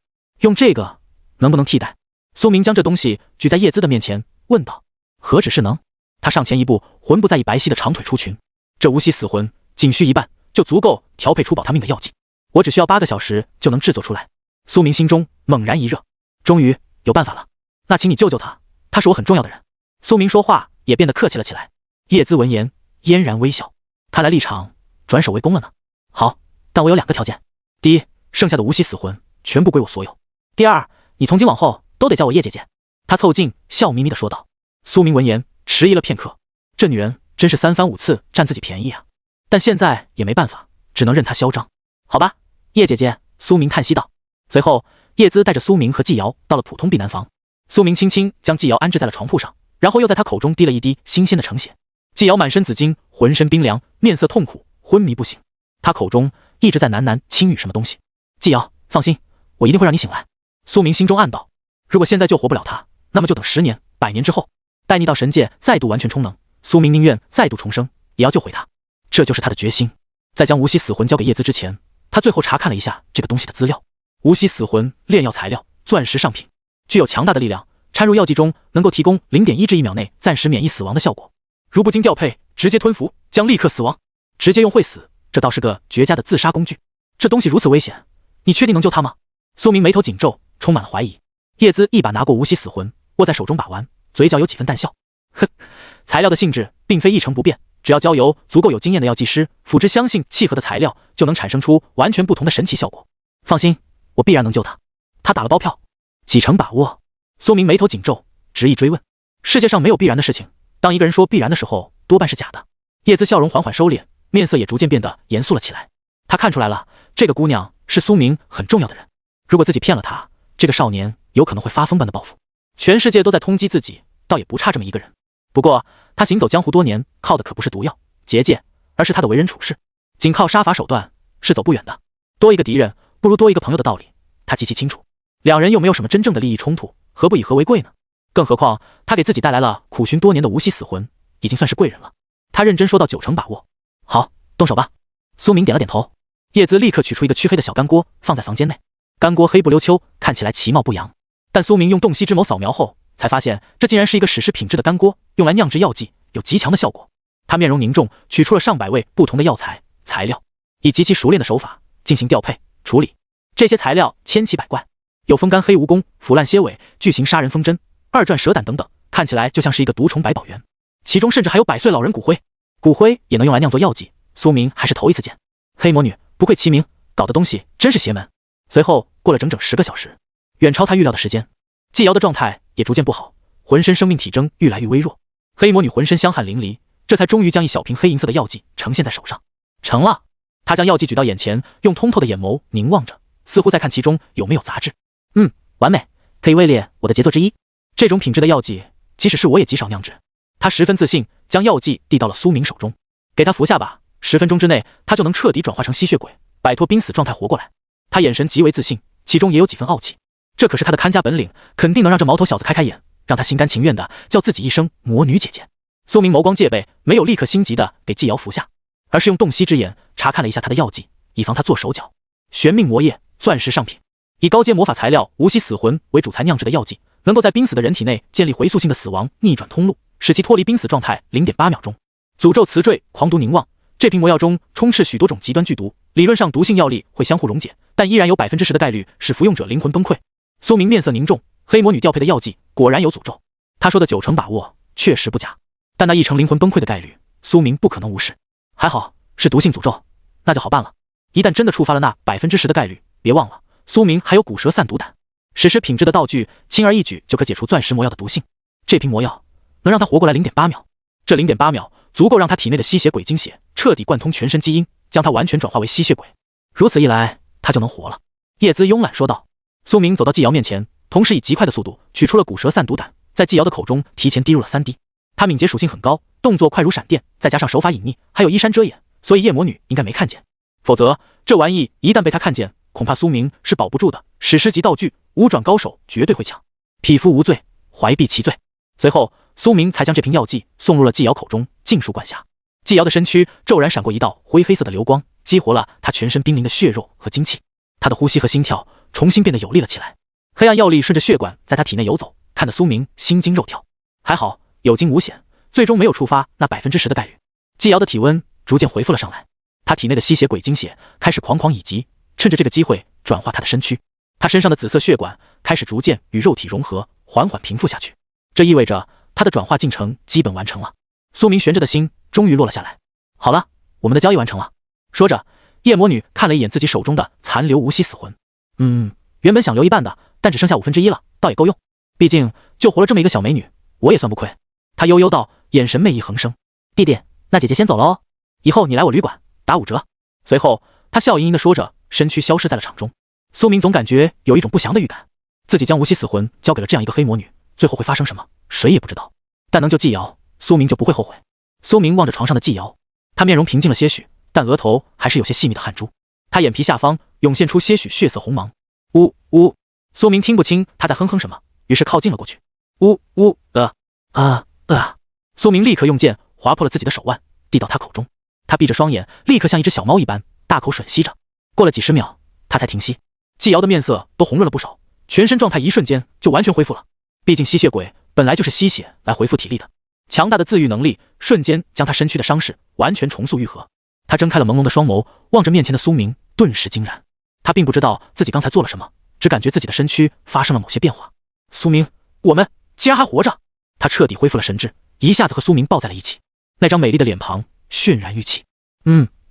用这个能不能替代？苏明将这东西举在叶姿的面前问道。何止是能？他上前一步，魂不在意白皙的长腿出裙，这无锡死魂仅需一半就足够调配出保他命的药剂，我只需要8个小时就能制作出来。苏明心中猛然一热，终于有办法了，那请你救救他，他是我很重要的人。苏明说话也变得客气了起来。叶姿闻言嫣然微笑，看来立场转守为攻了呢。好，但我有2个条件，第一，剩下的无锡死魂全部归我所有；第二，你从今往后都得叫我叶姐姐。他凑近笑眯眯地说道。苏明闻言迟疑了片刻，这女人真是3番5次占自己便宜啊，但现在也没办法，只能任她嚣张。好吧，叶姐姐，苏明叹息道。随后叶姿带着苏明和季瑶到了普通避难房，苏明轻轻将季瑶安置在了床铺上，然后又在她口中滴了一滴新鲜的橙血。季瑶满身紫金，浑身冰凉，面色痛苦，昏迷不醒。她口中一直在喃喃轻语什么东西。季瑶，放心，我一定会让你醒来。苏明心中暗道，如果现在救活不了他，那么就等10年、100年之后，待逆道神界再度完全充能，苏明宁愿再度重生，也要救回他。这就是他的决心。在将无锡死魂交给叶姿之前，他最后查看了一下这个东西的资料。无锡死魂炼药材料，钻石上品，具有强大的力量，掺入药剂中能够提供0.1至1秒内暂时免疫死亡的效果。如不经调配，直接吞服将立刻死亡。直接用会死，这倒是个绝佳的自杀工具。这东西如此危险，你确定能救他吗？苏明眉头紧皱，充满了怀疑。叶姿一把拿过无锡死魂，握在手中把玩，嘴角有几分淡笑。哼，材料的性质并非一成不变，只要交由足够有经验的药剂师辅之相信契合的材料，就能产生出完全不同的神奇效果。放心，我必然能救他。他打了包票，几成把握？苏明眉头紧皱，执意追问。世界上没有必然的事情，当一个人说必然的时候，多半是假的。叶姿笑容缓缓收敛，面色也逐渐变得严肃了起来。他看出来了，这个姑娘是苏明很重要的人，如果自己骗了她，这个少年有可能会发疯般的报复。全世界都在通缉自己，倒也不差这么一个人。不过他行走江湖多年，靠的可不是毒药、结界，而是他的为人处事。仅靠杀伐手段是走不远的，多一个敌人不如多一个朋友的道理，他极其清楚。两人又没有什么真正的利益冲突，何不以和为贵呢？更何况他给自己带来了苦寻多年的无锡死魂，已经算是贵人了。他认真说到9成把握。好，动手吧。苏明点了点头。叶姿立刻取出一个黢黑的小干锅，放在房间内。干锅黑不溜秋，看起来其貌不扬，但苏明用洞悉之眸扫描后，才发现这竟然是一个史诗品质的干锅，用来酿制药剂，有极强的效果。他面容凝重，取出了上百味不同的药材材料，以极其熟练的手法进行调配处理。这些材料千奇百怪，有风干黑蜈蚣、腐烂蝎尾、巨型杀人风针、2转蛇胆等等，看起来就像是一个毒虫百宝园。其中甚至还有100岁老人骨灰，骨灰也能用来酿作药剂。苏明还是头一次见。黑魔女不愧其名，搞的东西真是邪门。随后过了整整10个小时，远超他预料的时间。季瑶的状态也逐渐不好，浑身生命体征愈来愈微弱。黑魔女浑身香汗淋漓，这才终于将一小瓶黑银色的药剂呈现在手上。成了。她将药剂举到眼前，用通透的眼眸凝望着，似乎在看其中有没有杂质。完美，可以位列我的杰作之一。这种品质的药剂，即使是我也极少酿制。她十分自信，将药剂递到了苏明手中，给他服下吧。10分钟之内，他就能彻底转化成吸血鬼，摆脱濒死状态活过来。他眼神极为自信，其中也有几分傲气。这可是他的看家本领，肯定能让这毛头小子开开眼，让他心甘情愿的叫自己一声魔女姐姐。苏明眸光戒备，没有立刻心急的给季瑶服下，而是用洞悉之眼查看了一下他的药剂，以防他做手脚。玄命魔液，钻石上品，以高阶魔法材料无锡死魂为主材酿制的药剂，能够在濒死的人体内建立回溯性的死亡逆转通路，使其脱离濒死状态0.8秒钟。诅咒词缀，狂毒凝望。这瓶魔药中充斥许多种极端剧毒，理论上毒性药力会相互溶解，但依然有10%的概率使服用者灵魂崩溃。苏明面色凝重，黑魔女调配的药剂果然有诅咒。他说的9成把握确实不假，但那1成灵魂崩溃的概率，苏明不可能无视。还好是毒性诅咒，那就好办了。一旦真的触发了那10%的概率，别忘了苏明还有骨蛇散毒胆，史诗品质的道具，轻而易举就可解除钻石魔药的毒性。这瓶魔药能让他活过来0.8秒，这0.8秒足够让他体内的吸血鬼精血彻底贯通全身基因，将他完全转化为吸血鬼。如此一来，他就能活了。叶姿慵懒说道。苏明走到季瑶面前，同时以极快的速度取出了骨蛇散毒胆，在季瑶的口中提前滴入了3滴。他敏捷属性很高，动作快如闪电，再加上手法隐匿，还有衣衫遮掩，所以夜魔女应该没看见。否则这玩意一旦被他看见，恐怕苏明是保不住的。史诗级道具，5转高手绝对会抢。匹夫无罪，怀璧其罪。随后苏明才将这瓶药剂送入了季瑶口中，尽数灌下。季瑶的身躯骤然闪过一道灰黑色的流光，激活了他全身冰凌的血肉和精气，他的呼吸和心跳重新变得有力了起来。黑暗药力顺着血管在他体内游走，看得苏明心惊肉跳。还好有惊无险，最终没有触发那10%的概率。季瑶的体温逐渐恢复了上来。他体内的吸血鬼精血开始狂以及，趁着这个机会转化他的身躯。他身上的紫色血管开始逐渐与肉体融合，缓缓平复下去。这意味着他的转化进程基本完成了。苏明悬着的心终于落了下来。好了，我们的交易完成了。说着，夜魔女看了一眼自己手中的残留无息死魂。原本想留一半的，但只剩下1/5了，倒也够用。毕竟救活了这么一个小美女，我也算不亏。他悠悠道，眼神魅意横生。弟弟，那姐姐先走了哦，以后你来我旅馆打5折。随后他笑盈盈地说着，身躯消失在了场中。苏明总感觉有一种不祥的预感，自己将无息死魂交给了这样一个黑魔女，最后会发生什么，谁也不知道。但能救季瑶，苏明就不会后悔。苏明望着床上的季瑶，他面容平静了些许，但额头还是有些细密的汗珠。他眼皮下方涌现出些许血色红芒。呜呜，苏明听不清他在哼哼什么，于是靠近了过去。呜呜，苏明立刻用剑划破了自己的手腕，递到他口中。他闭着双眼，立刻像一只小猫一般大口吮吸着。过了几十秒，他才停息。季瑶的面色都红润了不少，全身状态一瞬间就完全恢复了。毕竟吸血鬼本来就是吸血来回复体力的，强大的自愈能力瞬间将他身躯的伤势完全重塑愈合。他睁开了朦胧的双眸，望着面前的苏明，顿时惊然。他并不知道自己刚才做了什么，只感觉自己的身躯发生了某些变化。苏明，我们竟然还活着！他彻底恢复了神智，一下子和苏明抱在了一起，那张美丽的脸庞渲然欲泣。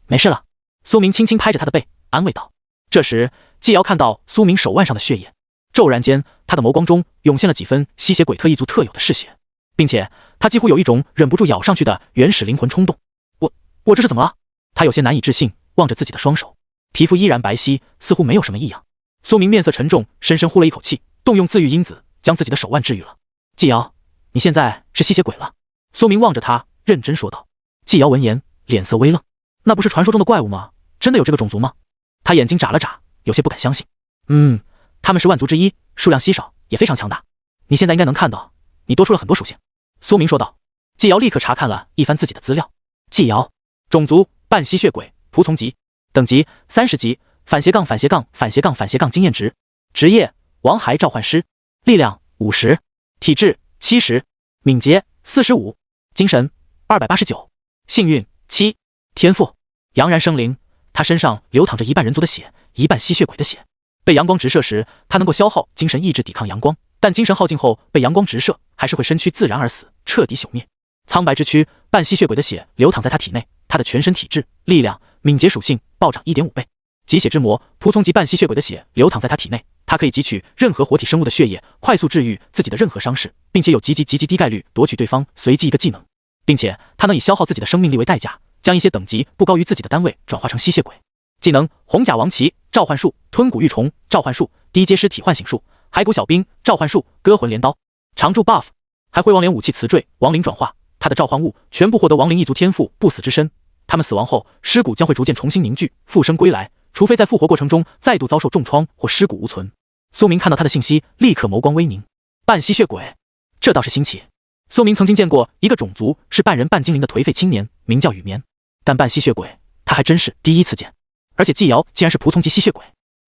没事了。苏明轻轻拍着他的背，安慰道。这时，季瑶看到苏明手腕上的血液，骤然间，他的眸光中涌现了几分吸血鬼特异族特有的嗜血，并且他几乎有一种忍不住咬上去的原始灵魂冲动。我这是怎么了？他有些难以置信，望着自己的双手，皮肤依然白皙，似乎没有什么异样。苏明面色沉重，深深呼了一口气，动用自愈因子将自己的手腕治愈了。季瑶，你现在是吸血鬼了。苏明望着他，认真说道。季瑶闻言，脸色微愣。那不是传说中的怪物吗？真的有这个种族吗？他眼睛眨了眨，有些不敢相信。他们是万族之一，数量稀少，也非常强大。你现在应该能看到，你多出了很多属性。苏明说道。季瑶立刻查看了一番自己的资料。季瑶，种族半吸血鬼，仆从级，等级30级，反斜杠经验值，职业王骸召唤师，力量50，体质70，敏捷45，精神289，幸运7，天赋阳然生灵。他身上流淌着一半人族的血，一半吸血鬼的血。被阳光直射时，他能够消耗精神意志抵抗阳光，但精神耗尽后被阳光直射，还是会身躯自燃而死，彻底朽灭。苍白之躯，半吸血鬼的血流淌在他体内，他的全身体质、力量、敏捷属性暴涨 1.5 倍。极血之魔，仆从级半吸血鬼的血流淌在他体内，他可以汲取任何活体生物的血液，快速治愈自己的任何伤势，并且有极低概率夺取对方随机一个技能，并且他能以消耗自己的生命力为代价，将一些等级不高于自己的单位转化成吸血鬼。技能：红甲王旗召唤术、吞骨玉虫召唤术、低阶尸体唤醒术、骸骨小兵召唤术、割魂镰刀。常驻 buff， 还会亡灵武器词缀亡灵转化，他的召唤物全部获得亡灵一族天赋不死之身，他们死亡后尸骨将会逐渐重新凝聚，复生归来，除非在复活过程中再度遭受重创或尸骨无存。苏明看到他的信息，立刻眸光微凝。半吸血鬼，这倒是新奇。苏明曾经见过一个种族是半人半精灵的颓废青年，名叫雨眠，但半吸血鬼他还真是第一次见。而且季瑶竟然是仆从级吸血鬼，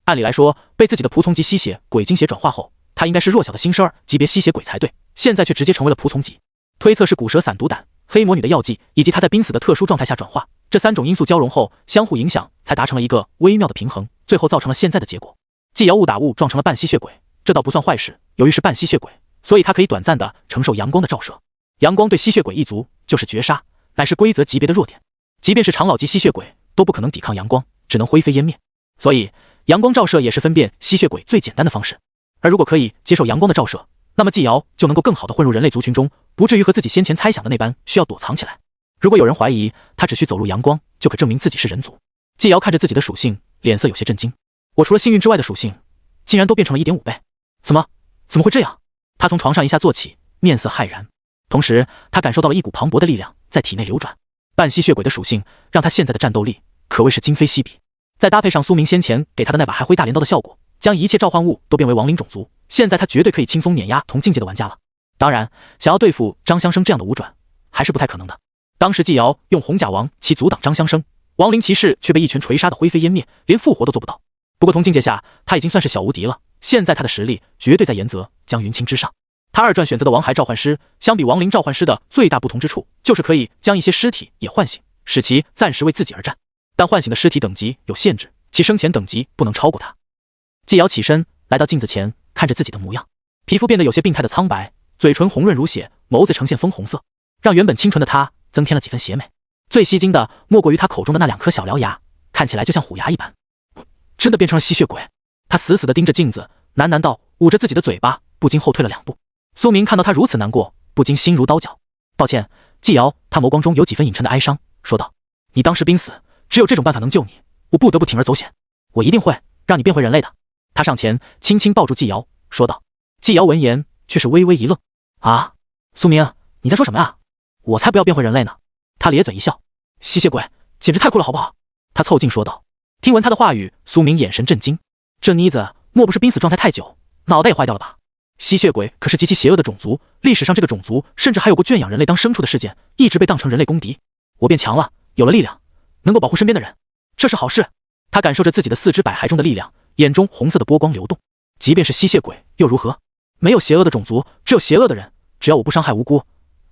按理来说，被自己的仆从级吸血鬼精血转化后，他应该是弱小的新生儿级别吸血鬼才对，现在却直接成为了仆从级。推测是骨蛇散毒胆、黑魔女的药剂以及他在濒死的特殊状态下转化，这3种因素交融后相互影响，才达成了一个微妙的平衡，最后造成了现在的结果。季瑶误打误撞成了半吸血鬼，这倒不算坏事，由于是半吸血鬼，所以他可以短暂的承受阳光的照射。阳光对吸血鬼一族就是绝杀，乃是规则级别的弱点，即便是长老级吸血鬼都不可能抵抗阳光，只能灰飞烟灭。所以阳光照射也是分辨吸血鬼最简单的方式。而如果可以接受阳光的照射，那么季瑶就能够更好的混入人类族群中，不至于和自己先前猜想的那般需要躲藏起来。如果有人怀疑他只需走入阳光就可证明自己是人族，季瑶看着自己的属性，脸色有些震惊。我除了幸运之外的属性竟然都变成了 1.5 倍，怎么会这样？他从床上一下坐起，面色骇然，同时他感受到了一股磅礴的力量在体内流转。半吸血鬼的属性让他现在的战斗力可谓是今非昔比，再搭配上苏明先前给他的那把还挥大镰刀的效果，将一切召唤物都变为亡灵种族，现在他绝对可以轻松碾压同境界的玩家了。当然，想要对付张香生这样的五转还是不太可能的。当时季瑶用红甲王旗阻挡张香生，亡灵骑士却被一拳锤杀的灰飞烟灭，连复活都做不到。不过同境界下他已经算是小无敌了，现在他的实力绝对在岩泽将云清之上。他二转选择的王骸召唤师，相比亡灵召唤师的最大不同之处，就是可以将一些尸体也唤醒，使其暂时为自己而战，但唤醒的尸体等级有限制，其生前等级不能超过他。季瑶起身来到镜子前，看着自己的模样，皮肤变得有些病态的苍白，嘴唇红润如血，眸子呈现枫红色，让原本清纯的她增添了几分邪美。最吸睛的莫过于她口中的那2颗小獠牙，看起来就像虎牙一般。真的变成了吸血鬼。她死死地盯着镜子，喃喃道，捂着自己的嘴巴，不禁后退了2步。苏明看到她如此难过，不禁心如刀绞。抱歉，季瑶。他眸光中有几分隐沉的哀伤，说道，你当时濒死，只有这种办法能救你，我不得不铤而走险，我一定会让你变回人类的。他上前轻轻抱住季瑶，说道。季瑶闻言却是微微一愣，啊，苏明，你在说什么呀？我才不要变回人类呢。他咧嘴一笑，吸血鬼简直太酷了好不好？他凑近说道。听闻他的话语，苏明眼神震惊，这妮子莫不是濒死状态太久，脑袋也坏掉了吧？吸血鬼可是极其邪恶的种族，历史上这个种族甚至还有过圈养人类当牲畜的事件，一直被当成人类公敌。我变强了，有了力量，能够保护身边的人，这是好事。他感受着自己的4肢百骸中的力量，眼中红色的波光流动。即便是吸血鬼又如何？没有邪恶的种族，只有邪恶的人。只要我不伤害无辜，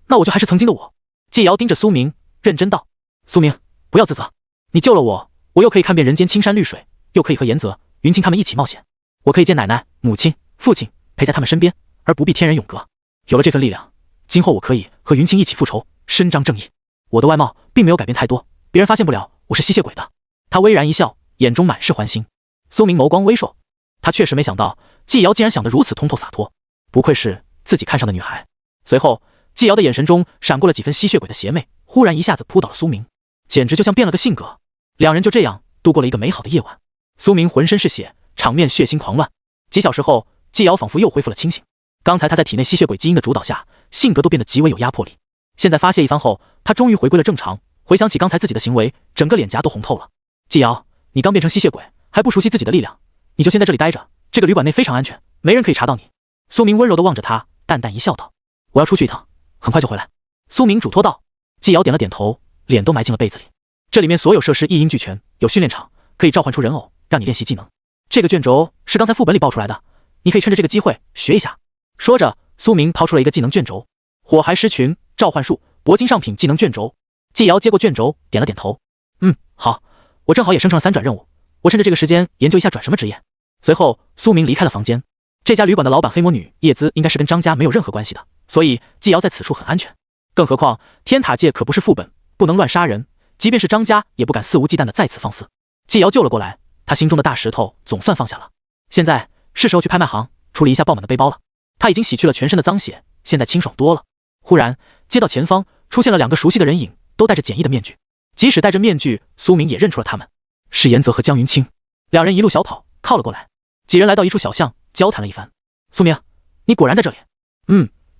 那我就还是曾经的我。季瑶盯着苏明，认真道：苏明，不要自责，你救了我，我又可以看遍人间青山绿水，又可以和颜泽、云清他们一起冒险。我可以见奶奶、母亲、父亲，陪在他们身边，而不必天人永隔。有了这份力量，今后我可以和云清一起复仇，伸张正义。我的外貌并没有改变太多，别人发现不了我是吸血鬼的。他微然一笑，眼中满是欢欣。苏明眸光微烁，他确实没想到季瑶竟然想得如此通透洒脱，不愧是自己看上的女孩。随后，季瑶的眼神中闪过了几分吸血鬼的邪魅，忽然一下子扑倒了苏明，简直就像变了个性格。两人就这样度过了一个美好的夜晚。苏明浑身是血，场面血腥狂乱。几小时后，季瑶仿佛又恢复了清醒。刚才他在体内吸血鬼基因的主导下，性格都变得极为有压迫力。现在发泄一番后，他终于回归了正常。回想起刚才自己的行为，整个脸颊都红透了。季瑶，你刚变成吸血鬼，还不熟悉自己的力量，你就先在这里待着，这个旅馆内非常安全，没人可以查到你。苏明温柔地望着他，淡淡一笑道：我要出去一趟，很快就回来。苏明嘱托道。季瑶点了点头，脸都埋进了被子里。这里面所有设施一应俱全，有训练场，可以召唤出人偶，让你练习技能。这个卷轴是刚才副本里爆出来的，你可以趁着这个机会学一下。说着，苏明抛出了一个技能卷轴，火骸狮群、召唤术、铂金上品技能卷轴。季瑶接过卷轴，点了点头。好，我正好也生成了3转任务，我趁着这个时间研究一下转什么职业。随后，苏明离开了房间。这家旅馆的老板黑魔女叶姿应该是跟张家没有任何关系的，所以季瑶在此处很安全。更何况天塔界可不是副本，不能乱杀人，即便是张家也不敢肆无忌惮的在此放肆。季瑶救了过来，他心中的大石头总算放下了。现在是时候去拍卖行处理一下爆满的背包了。他已经洗去了全身的脏血，现在清爽多了。忽然，街道前方出现了2个熟悉的人影，都戴着简易的面具。即使戴着面具，苏明也认出了他们，是颜泽和江云清。两人一路小跑靠了过来，几人来到一处小巷，交谈了一番。苏明，你果然在这里。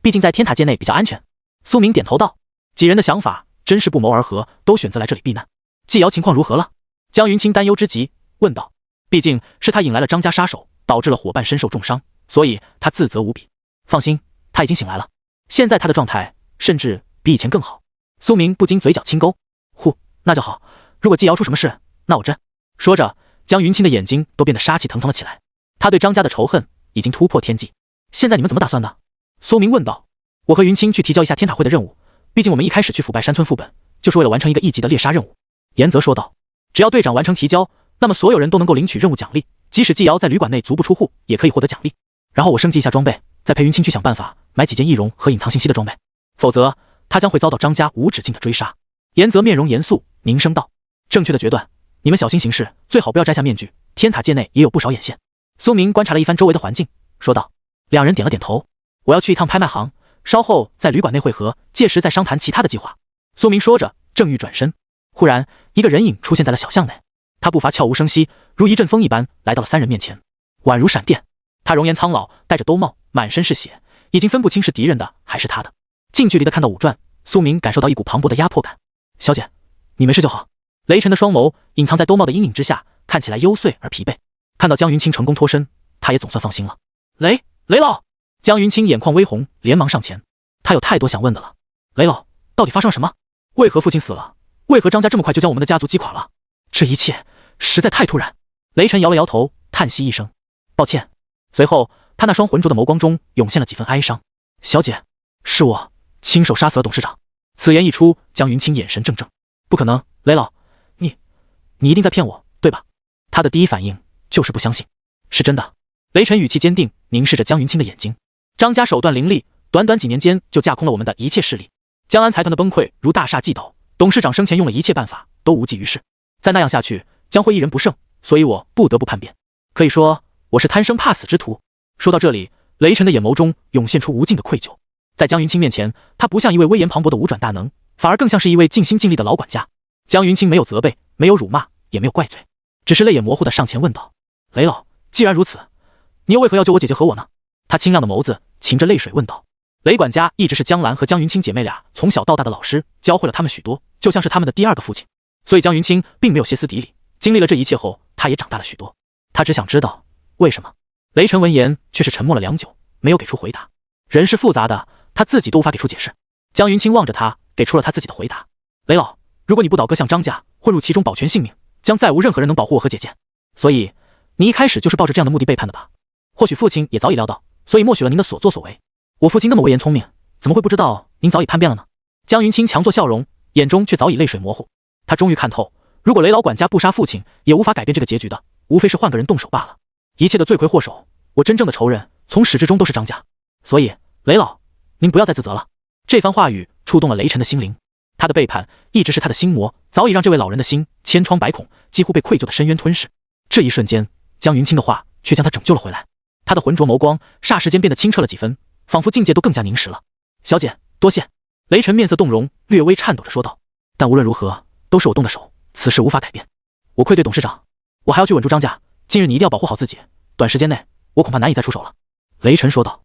毕竟在天塔界内比较安全。苏明点头道。几人的想法真是不谋而合，都选择来这里避难。季瑶情况如何了？江云清担忧之极，问道。毕竟是他引来了张家杀手，导致了伙伴身受重伤，所以他自责无比。放心，他已经醒来了，现在他的状态甚至比以前更好。苏明不禁嘴角轻勾，那就好，如果季瑶出什么事，那我真……说着，江云清的眼睛都变得杀气腾腾了起来。他对张家的仇恨已经突破天际。现在你们怎么打算的？苏明问道。我和云清去提交一下天塔会的任务，毕竟我们一开始去腐败山村副本，就是为了完成一个1级的猎杀任务。颜泽说道。只要队长完成提交，那么所有人都能够领取任务奖励，即使季瑶在旅馆内足不出户，也可以获得奖励。然后我升级一下装备，再陪云清去想办法买几件易容和隐藏信息的装备，否则他将会遭到张家无止境的追杀。颜泽面容严肃，凝声道：正确的决断，你们小心行事，最好不要摘下面具，天塔界内也有不少眼线。苏明观察了一番周围的环境，说道。两人点了点头。我要去一趟拍卖行，稍后在旅馆内会合，届时再商谈其他的计划。苏明说着，正欲转身，忽然一个人影出现在了小巷内。他步伐悄无声息，如一阵风一般来到了3人面前，宛如闪电。他容颜苍老，戴着兜帽，满身是血，已经分不清是敌人的还是他的。近距离的看到五转，苏明感受到一股磅礴的压迫感。小姐，你没事就好。雷晨的双眸隐藏在兜帽的阴影之下，看起来幽邃而疲惫。看到江云清成功脱身，他也总算放心了。雷老！江云清眼眶微红，连忙上前。他有太多想问的了。雷老，到底发生了什么？为何父亲死了？为何张家这么快就将我们的家族击垮了？这一切实在太突然。雷晨摇了摇头，叹息一声，抱歉。随后他那双浑浊的眸光中涌现了几分哀伤。小姐，是我亲手杀死了董事长。此言一出，江云清眼神怔怔。不可能，雷老，你一定在骗我，对吧？他的第一反应就是不相信。是真的。雷晨语气坚定，凝视着江云清的眼睛。张家手段凌厉，短短几年间就架空了我们的一切势力。江安财团的崩溃如大厦既倒，董事长生前用了一切办法都无济于事。再那样下去，将会一人不剩，所以我不得不叛变。可以说，我是贪生怕死之徒。说到这里，雷晨的眼眸中涌现出无尽的愧疚。在江云清面前，他不像一位威严磅礴的五转大能，反而更像是一位尽心尽力的老管家。江云清没有责备，没有辱骂，也没有怪罪，只是泪眼模糊的上前问道：雷老，既然如此，你又为何要救我姐姐和我呢？他清亮的眸子噙着泪水问道。雷管家一直是江兰和江云清姐妹俩从小到大的老师，教会了他们许多，就像是他们的第二个父亲。所以江云清并没有歇斯底里，经历了这一切后，他也长大了许多。他只想知道为什么。雷晨闻言却是沉默了良久，没有给出回答。人是复杂的，他自己都无法给出解释。江云清望着他，给出了他自己的回答。雷老，如果你不倒戈向张家，混入其中保全性命，将再无任何人能保护我和姐姐。所以你一开始就是抱着这样的目的背叛的吧？或许父亲也早已料到，所以默许了您的所作所为。我父亲那么威严聪明，怎么会不知道您早已叛变了呢？江云清强作笑容，眼中却早已泪水模糊。他终于看透，如果雷老管家不杀父亲，也无法改变这个结局的，无非是换个人动手罢了。一切的罪魁祸首，我真正的仇人，从始至终都是张家。所以，雷老，您不要再自责了。这番话语触动了雷晨的心灵。他的背叛一直是他的心魔，早已让这位老人的心千疮百孔，几乎被愧疚的深渊吞噬。这一瞬间，江云清的话却将他拯救了回来。他的浑浊眸光霎时间变得清澈了几分，仿佛境界都更加凝实了。小姐，多谢。雷晨面色动容，略微颤抖着说道。但无论如何，都是我动的手，此事无法改变。我愧对董事长，我还要去稳住张家。今日你一定要保护好自己，短时间内我恐怕难以再出手了。雷晨说道。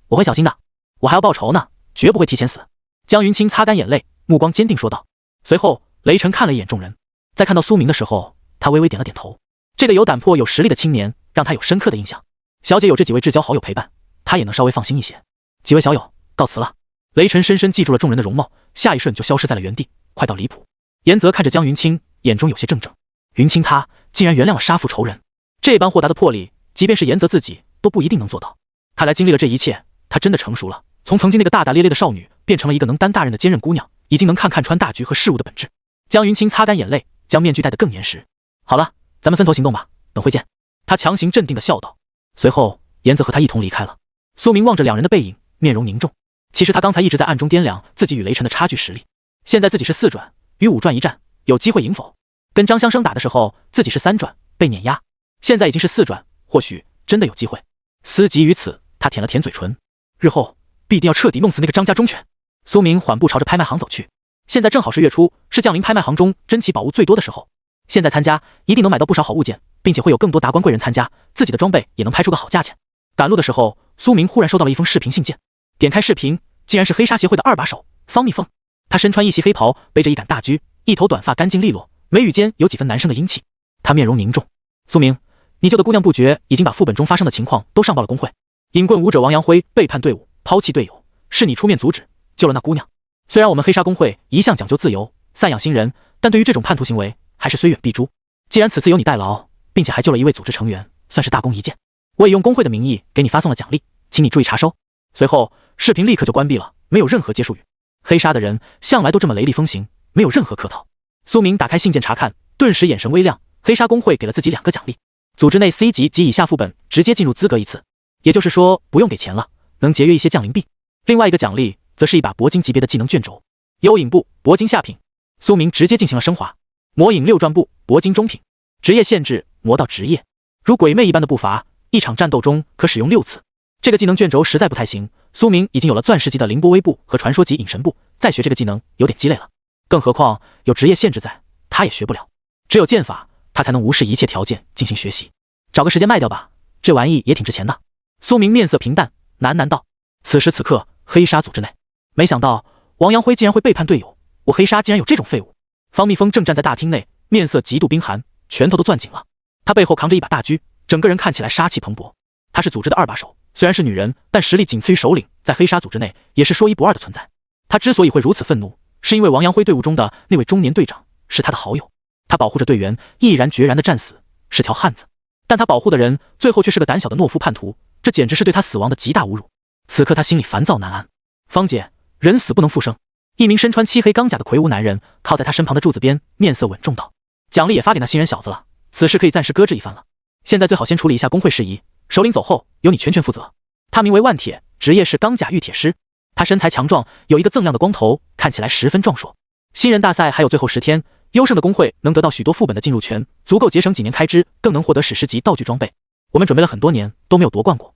我会小心的，我还要报仇呢，绝不会提前死。江云清擦干眼泪，目光坚定说道。随后，雷晨看了一眼众人，在看到苏明的时候，他微微点了点头。这个有胆魄有实力的青年，让他有深刻的印象。小姐有这几位至交好友陪伴，他也能稍微放心一些。几位小友，告辞了。雷晨深深记住了众人的容貌，下一瞬就消失在了原地，快到离谱。严泽看着江云清，眼中有些怔怔。云清他竟然原谅了杀父仇人，这般豁达的魄力，即便是严泽自己都不一定能做到。看来经历了这一切，他真的成熟了，从曾经那个大大咧咧的少女，变成了一个能担大任的坚韧姑娘，已经能看穿大局和事物的本质。江云清擦干眼泪，将面具戴得更严实。好了，咱们分头行动吧，等会见。他强行镇定地笑道。随后，严泽和他一同离开了。苏明望着两人的背影，面容凝重。其实他刚才一直在暗中掂量自己与雷晨的差距实力。现在自己是4转，与5转一战，有机会赢否？跟张香生打的时候，自己是3转，被碾压。现在已经是4转，或许真的有机会。思及于此，他舔了舔嘴唇。日后必定要彻底弄死那个张家忠犬。苏明缓步朝着拍卖行走去。现在正好是月初，是降临拍卖行中珍奇宝物最多的时候。现在参加一定能买到不少好物件，并且会有更多达官贵人参加，自己的装备也能拍出个好价钱。赶路的时候，苏明忽然收到了一封视频信件。点开视频，竟然是黑纱协会的2把手方蜜凤。他身穿一袭黑袍，背着一杆大狙，一头短发干净利落，眉宇间有几分男生的英气。他面容凝重。苏明，你救的姑娘不觉已经把副本中发生的情况都上报了工会。隐棍武者王阳辉背叛队伍，抛弃队友，是你出面阻止，救了那姑娘。虽然我们黑纱工会一向讲究自由，散养新人，但对于这种叛徒行为，还是虽远必诛。既然此次有你代劳，并且还救了一位组织成员，算是大功一件。我也用工会的名义给你发送了奖励，请你注意查收。随后，视频立刻就关闭了，没有任何结束语。黑纱的人向来都这么雷厉风行，没有任何客套。苏明打开信件查看，顿时眼神微亮。黑纱工会给了自己2个奖励：组织内 C 级及以下副本直接进入资格1次，也就是说不用给钱了，能节约一些降临币。另外一个奖励则是一把铂金级别的技能卷轴，幽影部铂金下品。苏明直接进行了升华。魔影6转部铂金中品，职业限制魔道职业，如鬼魅一般的步伐，一场战斗中可使用6次。这个技能卷轴实在不太行，苏明已经有了钻石级的凌波微步和传说级隐神步，再学这个技能有点鸡肋了。更何况有职业限制在，他也学不了。只有剑法，他才能无视一切条件进行学习。找个时间卖掉吧，这玩意也挺值钱的。苏明面色平淡，喃喃道。此时此刻，黑纱组织内，没想到王阳辉竟然会背叛队友，我黑纱竟然有这种废物。方蜜蜂正站在大厅内，面色极度冰寒，拳头都攥紧了。他背后扛着一把大狙，整个人看起来杀气蓬勃。他是组织的2把手，虽然是女人，但实力仅次于首领，在黑纱组织内也是说一不二的存在。他之所以会如此愤怒，是因为王阳辉队伍中的那位中年队长是他的好友，他保护着队员，毅然决然的战死，是条汉子。但他保护的人，最后却是个胆小的懦夫叛徒，这简直是对他死亡的极大侮辱。此刻他心里烦躁难安。方姐，人死不能复生。一名身穿漆黑钢甲的魁梧男人靠在他身旁的柱子边，面色稳重道：“奖励也发给那新人小子了，此事可以暂时搁置一番了。现在最好先处理一下工会事宜，首领走后由你全权负责。”他名为万铁，职业是钢甲玉铁师。他身材强壮，有一个锃亮的光头，看起来十分壮硕。新人大赛还有最后10天，优胜的工会能得到许多副本的进入权，足够节省几年开支，更能获得史诗级道具装备。我们准备了很多年都没有夺冠过，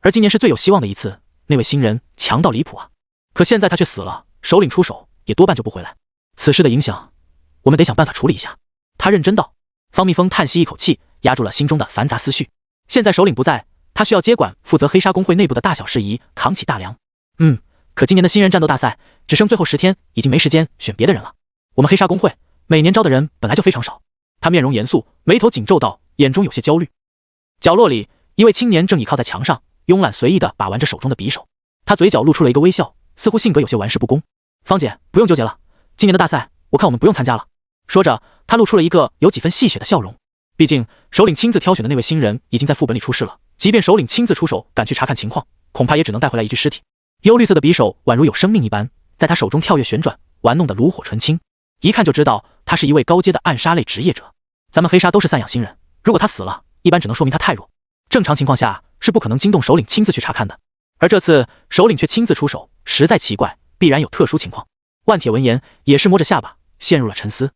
而今年是最有希望的一次。那位新人强到离谱啊！可现在他却死了，首领出手也多半就不回来。此事的影响，我们得想办法处理一下。他认真道。方蜜蜂叹息一口气，压住了心中的繁杂思绪。现在首领不在，他需要接管负责黑沙工会内部的大小事宜，扛起大梁。可今年的新人战斗大赛只剩最后10天，已经没时间选别的人了。我们黑沙工会每年招的人本来就非常少。他面容严肃，眉头紧皱道，眼中有些焦虑。角落里，一位青年正倚靠在墙上，慵懒随意地把玩着手中的匕首。他嘴角露出了一个微笑，似乎性格有些玩世不恭。方姐，不用纠结了，今年的大赛我看我们不用参加了。说着，他露出了一个有几分戏谑的笑容。毕竟首领亲自挑选的那位新人已经在副本里出事了，即便首领亲自出手赶去查看情况，恐怕也只能带回来一具尸体。幽绿色的匕首宛如有生命一般，在他手中跳跃旋转，玩弄得炉火纯青，一看就知道他是一位高阶的暗杀类职业者。咱们黑沙都是散养新人，如果他死了，一般只能说明他太弱，正常情况下是不可能惊动首领亲自去查看的。而这次首领却亲自出手，实在奇怪，必然有特殊情况。万铁闻言也是摸着下巴，陷入了沉思。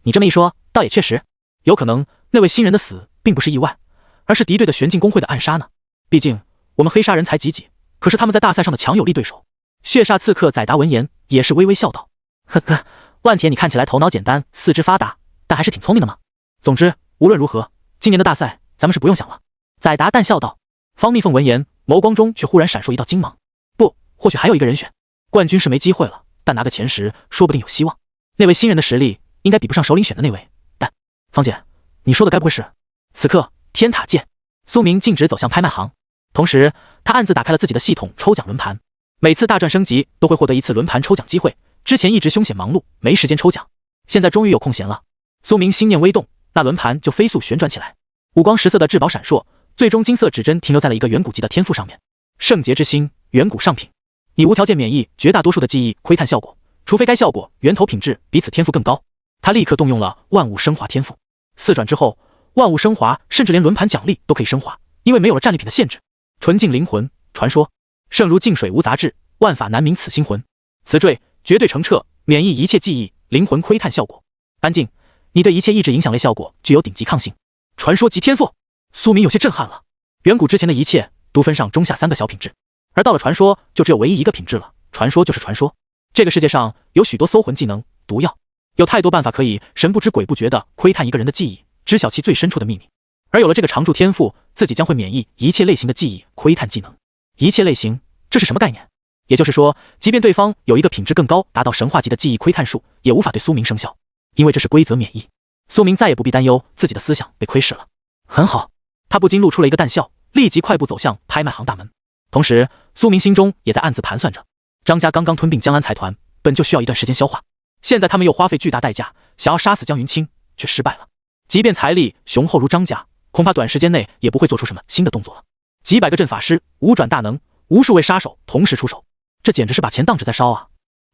你这么一说，倒也确实，有可能那位新人的死并不是意外，而是敌对的玄镜工会的暗杀呢。毕竟我们黑沙人才几，可是他们在大赛上的强有力对手。血煞刺客宰达闻言也是微微笑道：“呵呵，万铁，你看起来头脑简单，四肢发达，但还是挺聪明的嘛。总之，无论如何，今年的大赛咱们是不用想了。”宰达淡笑道。方蜜凤闻言，眸光中却忽然闪烁一道金芒。不，或许还有一个人选，冠军是没机会了，但拿个前10，说不定有希望。那位新人的实力应该比不上首领选的那位，但方姐，你说的该不会是？此刻，天塔见，苏明径直走向拍卖行，同时他暗自打开了自己的系统抽奖轮盘。每次大战升级都会获得一次轮盘抽奖机会，之前一直凶险忙碌，没时间抽奖，现在终于有空闲了。苏明心念微动，那轮盘就飞速旋转起来，五光十色的至宝闪烁，最终金色指针停留在了一个远古级的天赋上面。圣洁之心，远古上品，你无条件免疫绝大多数的记忆窥探效果，除非该效果源头品质比此天赋更高。他立刻动用了万物升华天赋，4转之后，万物升华甚至连轮盘奖励都可以升华，因为没有了战利品的限制。纯净灵魂传说，圣如净水无杂质，万法难明此心魂。词缀绝对澄澈，免疫一切记忆，灵魂窥探效果。安静，你对一切意志影响类效果具有顶级抗性。传说级天赋，苏明有些震撼了。远古之前的一切都分上中下3个小品质，而到了传说就只有唯一一个品质了。传说就是传说。这个世界上有许多搜魂技能、毒药，有太多办法可以神不知鬼不觉地窥探一个人的记忆，知晓其最深处的秘密。而有了这个常驻天赋，自己将会免疫一切类型的记忆窥探技能。一切类型，这是什么概念？也就是说，即便对方有一个品质更高，达到神话级的记忆窥探术，也无法对苏明生效，因为这是规则免疫。苏明再也不必担忧自己的思想被窥视了。很好，他不禁露出了一个淡笑，立即快步走向拍卖行大门。同时，苏明心中也在暗自盘算着，张家刚刚吞并江安财团，本就需要一段时间消化，现在他们又花费巨大代价想要杀死江云清，却失败了。即便财力雄厚如张家，恐怕短时间内也不会做出什么新的动作了。几百个阵法师，5转大能，无数位杀手同时出手，这简直是把钱当纸在烧啊！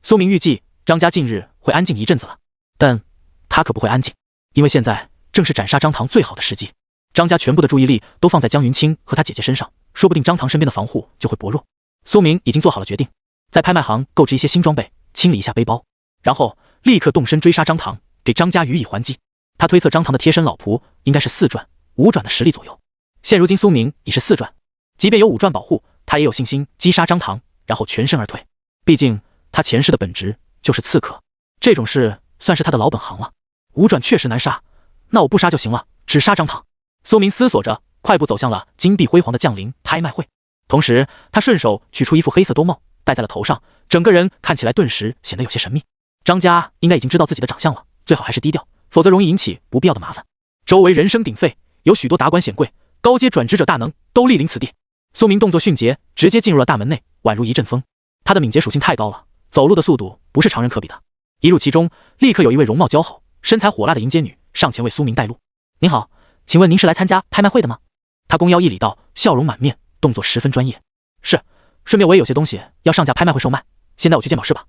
苏明预计张家近日会安静一阵子了，但他可不会安静，因为现在正是斩杀张唐最好的时机。张家全部的注意力都放在江云清和他姐姐身上，说不定张唐身边的防护就会薄弱。苏明已经做好了决定，在拍卖行购置一些新装备，清理一下背包，然后立刻动身追杀张唐，给张家予以还击。他推测张唐的贴身老仆应该是4转、5转的实力左右。现如今苏明已是4转，即便有5转保护，他也有信心击杀张唐，然后全身而退。毕竟他前世的本职就是刺客，这种事算是他的老本行了。5转确实难杀，那我不杀就行了，只杀张唐。苏明思索着，快步走向了金碧辉煌的降临拍卖会。同时，他顺手取出一副黑色兜帽，戴在了头上，整个人看起来顿时显得有些神秘。张家应该已经知道自己的长相了，最好还是低调，否则容易引起不必要的麻烦。周围人声鼎沸，有许多达官显贵、高阶转职者大能都莅临此地。苏明动作迅捷，直接进入了大门内，宛如一阵风。他的敏捷属性太高了，走路的速度不是常人可比的。一入其中，立刻有一位容貌姣好、身材火辣的迎接女上前为苏明带路。您好，请问您是来参加拍卖会的吗？他弓腰一礼道，笑容满面，动作十分专业。是，顺便我也有些东西要上架拍卖会售卖，现在我去鉴宝室吧。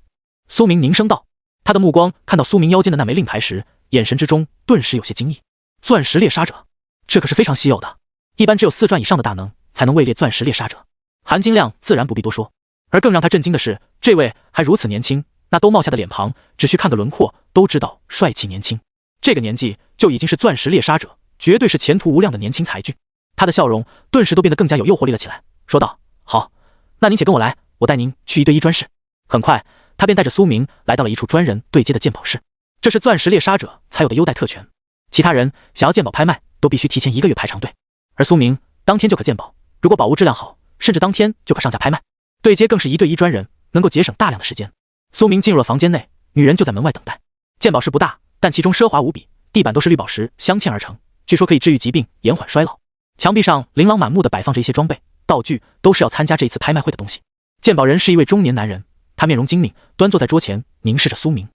苏明凝声道。他的目光看到苏明腰间的那枚令牌时，眼神之中顿时有些惊异。钻石猎杀者，这可是非常稀有的，一般只有4转以上的大能才能位列钻石猎杀者，含金量自然不必多说。而更让他震惊的是，这位还如此年轻，那兜帽下的脸庞，只需看个轮廓都知道帅气年轻。这个年纪就已经是钻石猎杀者，绝对是前途无量的年轻才俊。他的笑容顿时都变得更加有诱惑力了起来，说道：“好，那您且跟我来，我带您去1对1专室。”很快，他便带着苏明来到了一处专人对接的鉴宝室，这是钻石猎杀者才有的优待特权，其他人想要鉴宝拍卖都必须提前1个月排长队，而苏明当天就可鉴宝，如果宝物质量好，甚至当天就可上架拍卖。对接更是1对1专人，能够节省大量的时间。苏明进入了房间内，女人就在门外等待。鉴宝室不大，但其中奢华无比，地板都是绿宝石镶嵌而成，据说可以治愈疾病，延缓衰老。墙壁上琳琅满目的摆放着一些装备道具，都是要参加这一次拍卖会的东西。鉴宝人是一位中年男人，他面容精明，端坐在桌前，凝视着苏明。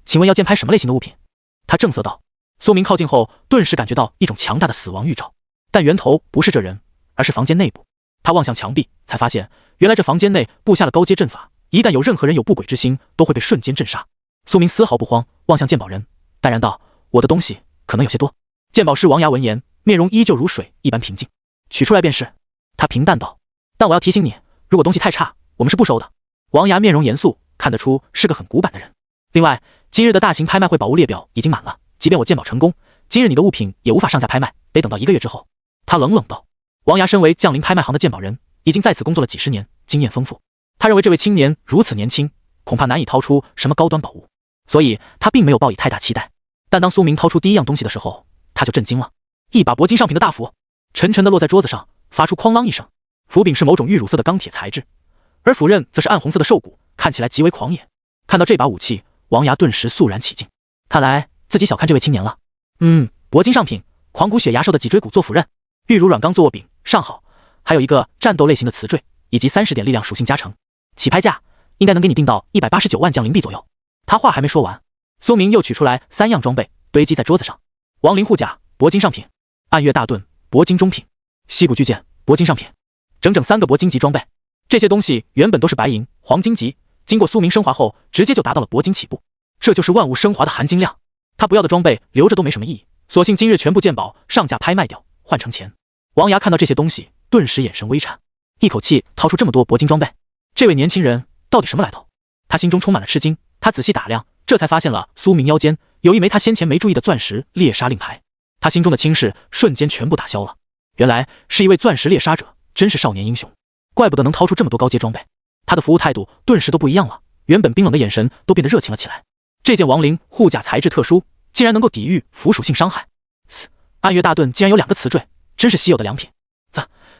请问要鉴拍什么类型的物品？他正色道。苏明靠近后，顿时感觉到一种强大的死亡预兆，但源头不是这人，而是房间内部。他望向墙壁，才发现原来这房间内布下了高阶阵法，一旦有任何人有不轨之心，都会被瞬间镇杀。苏明丝毫不慌，望向鉴宝人，淡然道：“我的东西可能有些多。”鉴宝师王牙闻言，面容依旧如水一般平静，取出来便是。他平淡道：“但我要提醒你，如果东西太差，我们是不收的。”王牙面容严肃，看得出是个很古板的人。另外，今日的大型拍卖会宝物列表已经满了，即便我鉴宝成功，今日你的物品也无法上架拍卖，得等到1个月之后。他冷冷道。王牙身为降临拍卖行的鉴宝人，已经在此工作了几10年，经验丰富。他认为这位青年如此年轻，恐怕难以掏出什么高端宝物，所以他并没有抱以太大期待。但当苏明掏出第一样东西的时候，他就震惊了。一把铂金上品的大斧，沉沉地落在桌子上，发出哐啷一声。斧柄是某种玉乳色的钢铁材质，而斧刃则是暗红色的兽骨，看起来极为狂野。看到这把武器，王牙顿时肃然起敬，看来自己小看这位青年了。铂金上品，狂骨血牙兽的脊椎骨做斧刃，玉乳软钢做握柄，上好，还有一个战斗类型的瓷坠，以及30点力量属性加成。起拍价应该能给你定到189万降临币左右。他话还没说完，苏明又取出来3样装备堆积在桌子上：亡灵护甲，铂金上品；暗月大盾，铂金中品；溪谷巨剑，铂金上品。整整3个铂金级装备。这些东西原本都是白银、黄金级，经过苏明升华后，直接就达到了铂金起步。这就是万物升华的含金量。他不要的装备留着都没什么意义，索性今日全部鉴宝上架拍卖掉，换成钱。王牙看到这些东西，顿时眼神微颤，一口气掏出这么多铂金装备，这位年轻人到底什么来头？他心中充满了吃惊。他仔细打量，这才发现了苏明腰间有一枚他先前没注意的钻石猎杀令牌。他心中的轻视瞬间全部打消了，原来是一位钻石猎杀者，真是少年英雄，怪不得能掏出这么多高阶装备。他的服务态度顿时都不一样了，原本冰冷的眼神都变得热情了起来。这件亡灵护甲材质特殊，竟然能够抵御符属性伤害。暗月大盾竟然有2个瓷坠，真是稀有的良品。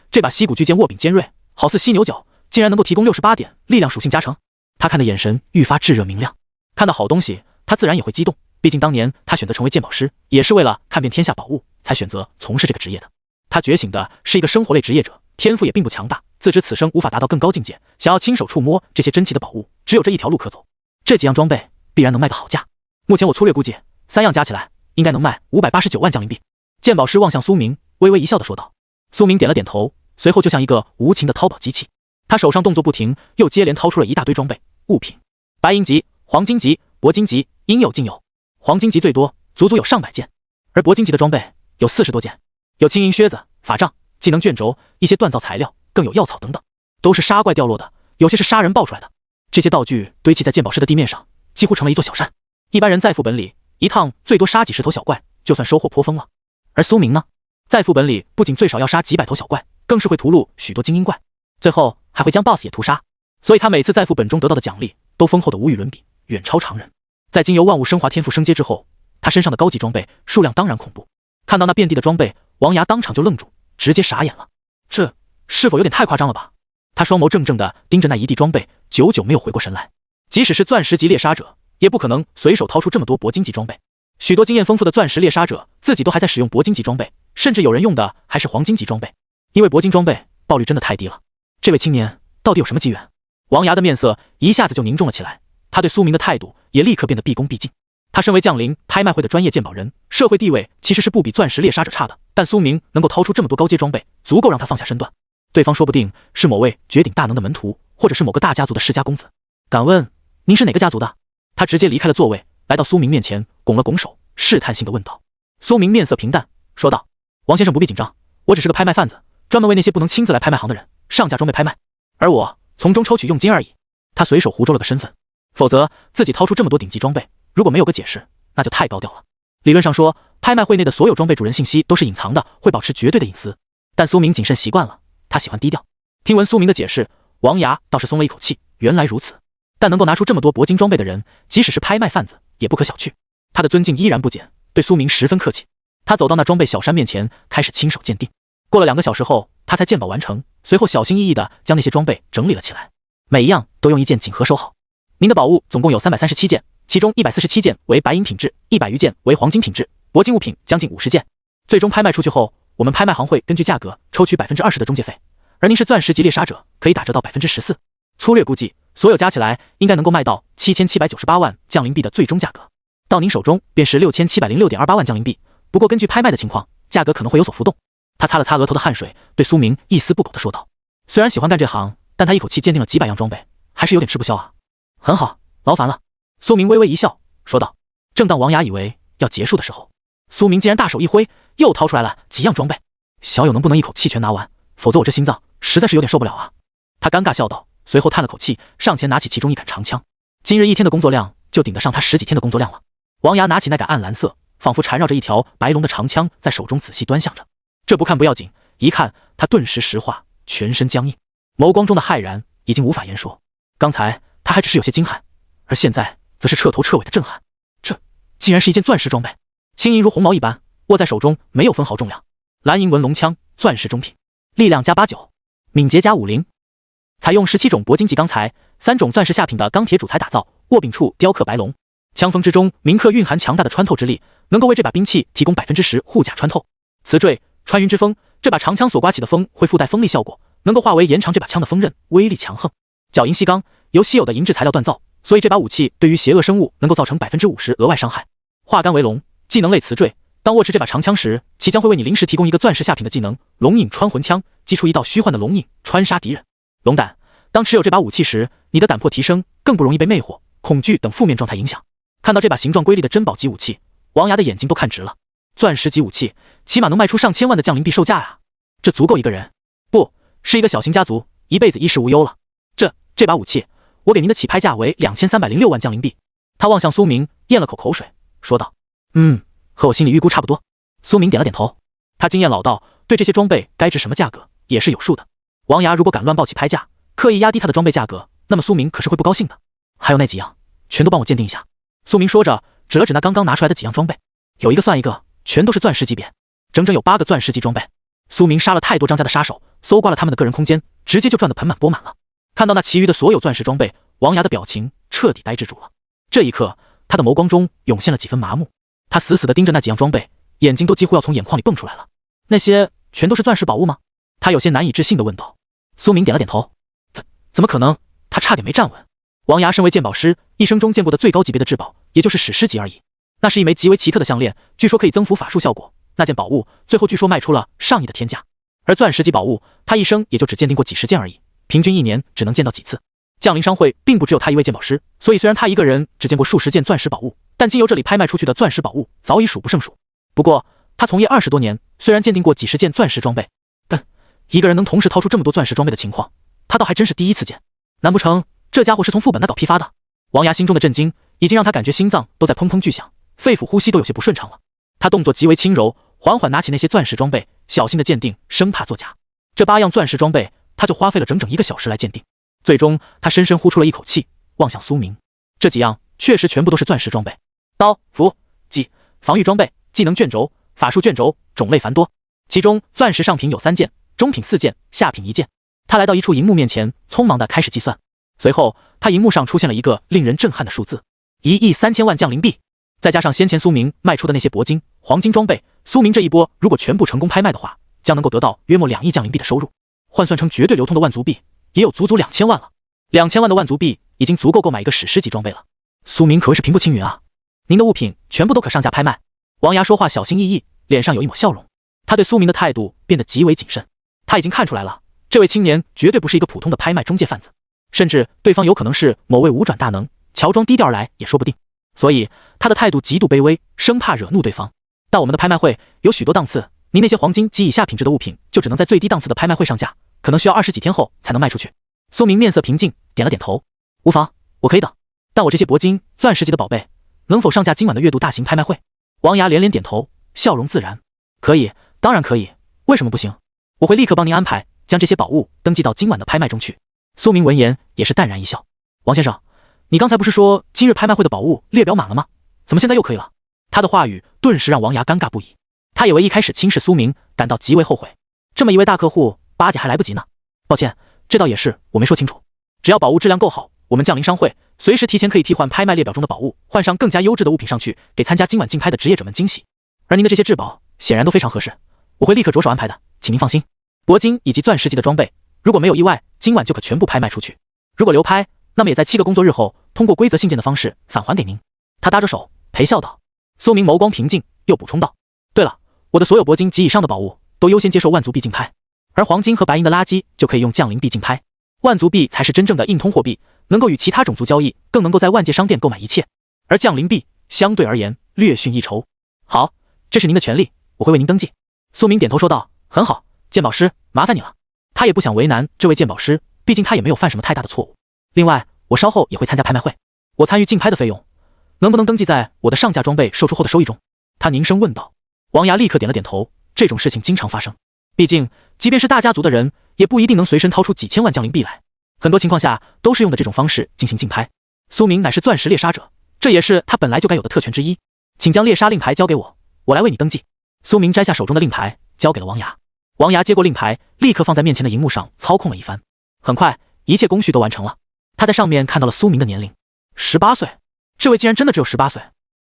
这把溪谷巨剑握柄尖锐，好似犀牛角，竟然能够提供68点力量属性加成。他看的眼神愈发炙热明亮，看到好东西，他自然也会激动。毕竟当年他选择成为鉴宝师，也是为了看遍天下宝物，才选择从事这个职业的。他觉醒的是一个生活类职业者，天赋也并不强大，自知此生无法达到更高境界，想要亲手触摸这些珍奇的宝物，只有这一条路可走。这几样装备必然能卖个好价，目前我粗略估计，3样加起来应该能卖589万降临币。鉴宝师望向苏明，微微一笑地说道。苏明点了点头，随后就像一个无情的掏宝机器，他手上动作不停，又接连掏出了一大堆装备物品，白银级、黄金级、铂金级，应有尽有。黄金级最多，足足有上百件，而铂金级的装备有40多件，有青银靴子、法杖、技能卷轴、一些锻造材料，更有药草等等，都是杀怪掉落的，有些是杀人爆出来的。这些道具堆砌在鉴宝室的地面上，几乎成了一座小山。一般人在副本里一趟最多杀几10头小怪，就算收获颇丰了。而苏明呢，在副本里不仅最少要杀几百头小怪，更是会屠戮许多精英怪，最后还会将 BOSS 也屠杀。所以他每次在副本中得到的奖励都丰厚的无与伦比，远超常人。在经由万物升华天赋升阶之后，他身上的高级装备数量当然恐怖。看到那遍地的装备，王牙当场就愣住，直接傻眼了。这是否有点太夸张了吧？他双眸怔怔地盯着那一地装备，久久没有回过神来。即使是钻石级猎杀者，也不可能随手掏出这么多铂金级装备。许多经验丰富的钻石猎杀者自己都还在使用铂金级装备，甚至有人用的还是黄金级装备，因为铂金装备爆率真的太低了。这位青年到底有什么机缘？王牙的面色一下子就凝重了起来，他对苏明的态度也立刻变得毕恭毕敬。他身为降临拍卖会的专业鉴宝人，社会地位其实是不比钻石猎杀者差的，但苏明能够掏出这么多高阶装备，足够让他放下身段。对方说不定是某位绝顶大能的门徒，或者是某个大家族的世家公子。敢问您是哪个家族的？他直接离开了座位，来到苏明面前，拱了拱手，试探性的问道。苏明面色平淡，说道：“王先生不必紧张，我只是个拍卖贩子，专门为那些不能亲自来拍卖行的人上架装备拍卖，而我从中抽取佣金而已。”他随手胡诌了个身份，否则自己掏出这么多顶级装备，如果没有个解释，那就太高调了。理论上说，拍卖会内的所有装备主人信息都是隐藏的，会保持绝对的隐私。但苏明谨慎习惯了，他喜欢低调。听闻苏明的解释，王牙倒是松了一口气，原来如此。但能够拿出这么多铂金装备的人，即使是拍卖贩子也不可小觑。他的尊敬依然不减，对苏明十分客气。他走到那装备小山面前，开始亲手鉴定。过了2个小时后，他才鉴宝完成，随后小心翼翼地将那些装备整理了起来，每一样都用一件锦盒收好。您的宝物总共有337件，其中147件为白银品质，100余件为黄金品质，铂金物品将近50件。最终拍卖出去后，我们拍卖行会根据价格抽取20%的中介费，而您是钻石级猎杀者，可以打折到14%。粗略估计，所有加起来应该能够卖到7798万降临币的最终价格，到您手中便是6706.28万降临币。不过根据拍卖的情况，价格可能会有所浮动。他擦了擦额头的汗水，对苏明一丝不苟地说道：“虽然喜欢干这行，但他一口气鉴定了几百样装备，还是有点吃不消啊。”“很好，劳烦了。”苏明微微一笑，说道。正当王牙以为要结束的时候，苏明竟然大手一挥，又掏出来了几样装备。小友能不能一口气全拿完，否则我这心脏实在是有点受不了啊。他尴尬笑道，随后叹了口气，上前拿起其中一杆长枪。今日一天的工作量就顶得上他10几天的工作量了。王牙拿起那杆暗蓝色，仿佛缠绕着一条白龙的长枪，在手中仔细端详着。这不看不要紧，一看他顿时石化，全身僵硬，眸光中的骇然已经无法言说。刚才他还只是有些惊骇，而现在则是彻头彻尾的震撼。这竟然是一件钻石装备，轻盈如鸿毛一般，握在手中没有分毫重量。蓝银纹龙枪，钻石中品，力量加89，敏捷加50，采用17种铂金级钢材，3种钻石下品的钢铁主材打造，握柄处雕刻白龙，枪锋之中铭刻蕴含强大的穿透之力，能够为这把兵器提供10%护甲穿透。瓷坠穿云之风，这把长枪所刮起的风会附带风力效果，能够化为延长这把枪的锋刃，威力强横。角银细钢由稀有的银质材料锻造，所以这把武器对于邪恶生物能够造成50%额外伤害。化干为龙，技能类瓷坠，当握持这把长枪时，其将会为你临时提供一个钻石下品的技能龙影穿魂枪，击出一道虚幻的龙影，穿杀敌人。龙胆，当持有这把武器时，你的胆魄提升，更不容易被魅惑、恐惧等负面状态影响。看到这把形状瑰丽的珍宝级武器，王牙的眼睛都看直了。钻石级武器起码能卖出上千万的降临币售价啊，这足够一个人，不是一个小型家族一辈子衣食无忧了。这把武器，我给您的起拍价为2306万降临币。他望向苏明，咽了口水，说道：“和我心里预估差不多。”苏明点了点头，他经验老道，对这些装备该值什么价格也是有数的。王牙如果敢乱报起拍价，刻意压低他的装备价格，那么苏明可是会不高兴的。还有那几样，全都帮我鉴定一下。苏明说着，指了指那刚刚拿出来的几样装备，有一个算一个，全都是钻石级别，整整有8个钻石级装备。苏明杀了太多张家的杀手，搜刮了他们的个人空间，直接就赚得盆满钵满了。看到那其余的所有钻石装备，王牙的表情彻底呆滞住了。这一刻，他的眸光中涌现了几分麻木，他死死地盯着那几样装备，眼睛都几乎要从眼眶里蹦出来了。那些全都是钻石宝物吗？他有些难以置信地问道。苏明点了点头。怎么可能？他差点没站稳。王牙身为鉴宝师，一生中见过的最高级别的至宝，也就是史诗级而已。那是一枚极为奇特的项链，据说可以增幅法术效果。那件宝物最后据说卖出了上亿的天价，而钻石级宝物，他一生也就只鉴定过几十件而已，平均1年只能见到几次。降临商会并不只有他一位鉴宝师，所以虽然他一个人只见过数十件钻石宝物，但经由这里拍卖出去的钻石宝物早已数不胜数。不过他从业20多年，虽然鉴定过几十件钻石装备，但一个人能同时掏出这么多钻石装备的情况，他倒还真是第一次见。难不成这家伙是从副本那搞批发的？王牙心中的震惊已经让他感觉心脏都在砰砰巨响，肺腑呼吸都有些不顺畅了。他动作极为轻柔，缓缓拿起那些钻石装备，小心的鉴定，生怕作假。这8样钻石装备，他就花费了整整1个小时来鉴定。最终他深深呼出了一口气，望向苏明。这几样确实全部都是钻石装备，刀、斧、戟、防御装备、技能卷轴、法术卷轴，种类繁多。其中钻石上品有3件，中品4件，下品1件。他来到一处荧幕面前，匆忙地开始计算。随后他荧幕上出现了一个令人震撼的数字，1亿3000万降临币。再加上先前苏明卖出的那些铂金、黄金装备，苏明这一波如果全部成功拍卖的话，将能够得到约莫2亿降临币的收入，换算成绝对流通的万族币，也有足足2000万了。2000万的万族币已经足够购买一个史诗级装备了。苏明可谓是平步青云啊！您的物品全部都可上架拍卖。王牙说话小心翼翼，脸上有一抹笑容。他对苏明的态度变得极为谨慎，他已经看出来了，这位青年绝对不是一个普通的拍卖中介贩子，甚至对方有可能是某位五转大能，乔装低调来也说不定。所以他的态度极度卑微，生怕惹怒对方。但我们的拍卖会有许多档次，您那些黄金及以下品质的物品就只能在最低档次的拍卖会上架，可能需要20几天后才能卖出去。苏明面色平静，点了点头，无妨，我可以等。但我这些铂金、钻石级的宝贝，能否上架今晚的月度大型拍卖会？王牙连连点头，笑容自然。可以，当然可以，为什么不行？我会立刻帮您安排，将这些宝物登记到今晚的拍卖中去。苏明闻言也是淡然一笑。王先生，你刚才不是说今日拍卖会的宝物列表满了吗？怎么现在又可以了？他的话语顿时让王牙尴尬不已。他也为一开始轻视苏明感到极为后悔，这么一位大客户，巴结还来不及呢。抱歉，这倒也是我没说清楚。只要宝物质量够好，我们降临商会随时提前可以替换拍卖列表中的宝物，换上更加优质的物品上去，给参加今晚竞拍的职业者们惊喜。而您的这些至宝显然都非常合适，我会立刻着手安排的，请您放心。铂金以及钻石级的装备，如果没有意外，今晚就可全部拍卖出去。如果流拍，那么也在7个工作日后，通过规则信件的方式返还给您。他搭着手陪笑道。苏明眸光平静，又补充道：对了，我的所有铂金及以上的宝物都优先接受万族币竞拍，而黄金和白银的垃圾就可以用降临币竞拍。万族币才是真正的硬通货币，能够与其他种族交易，更能够在万界商店购买一切。而降临币相对而言略逊一筹。好，这是您的权利，我会为您登记。苏明点头说道：很好，鉴宝师，麻烦你了。他也不想为难这位鉴宝师，毕竟他也没有犯什么太大的错误。另外，我稍后也会参加拍卖会，我参与竞拍的费用能不能登记在我的上架装备售出后的收益中？他凝声问道。王牙立刻点了点头，这种事情经常发生，毕竟即便是大家族的人，也不一定能随身掏出几千万降临币来，很多情况下都是用的这种方式进行竞拍。苏明乃是钻石猎杀者，这也是他本来就该有的特权之一，请将猎杀令牌交给我，我来为你登记。苏明摘下手中的令牌，交给了王牙。王牙接过令牌，立刻放在面前的荧幕上操控了一番，很快一切工序都完成了。他在上面看到了苏明的年龄，18岁，这位竟然真的只有18岁，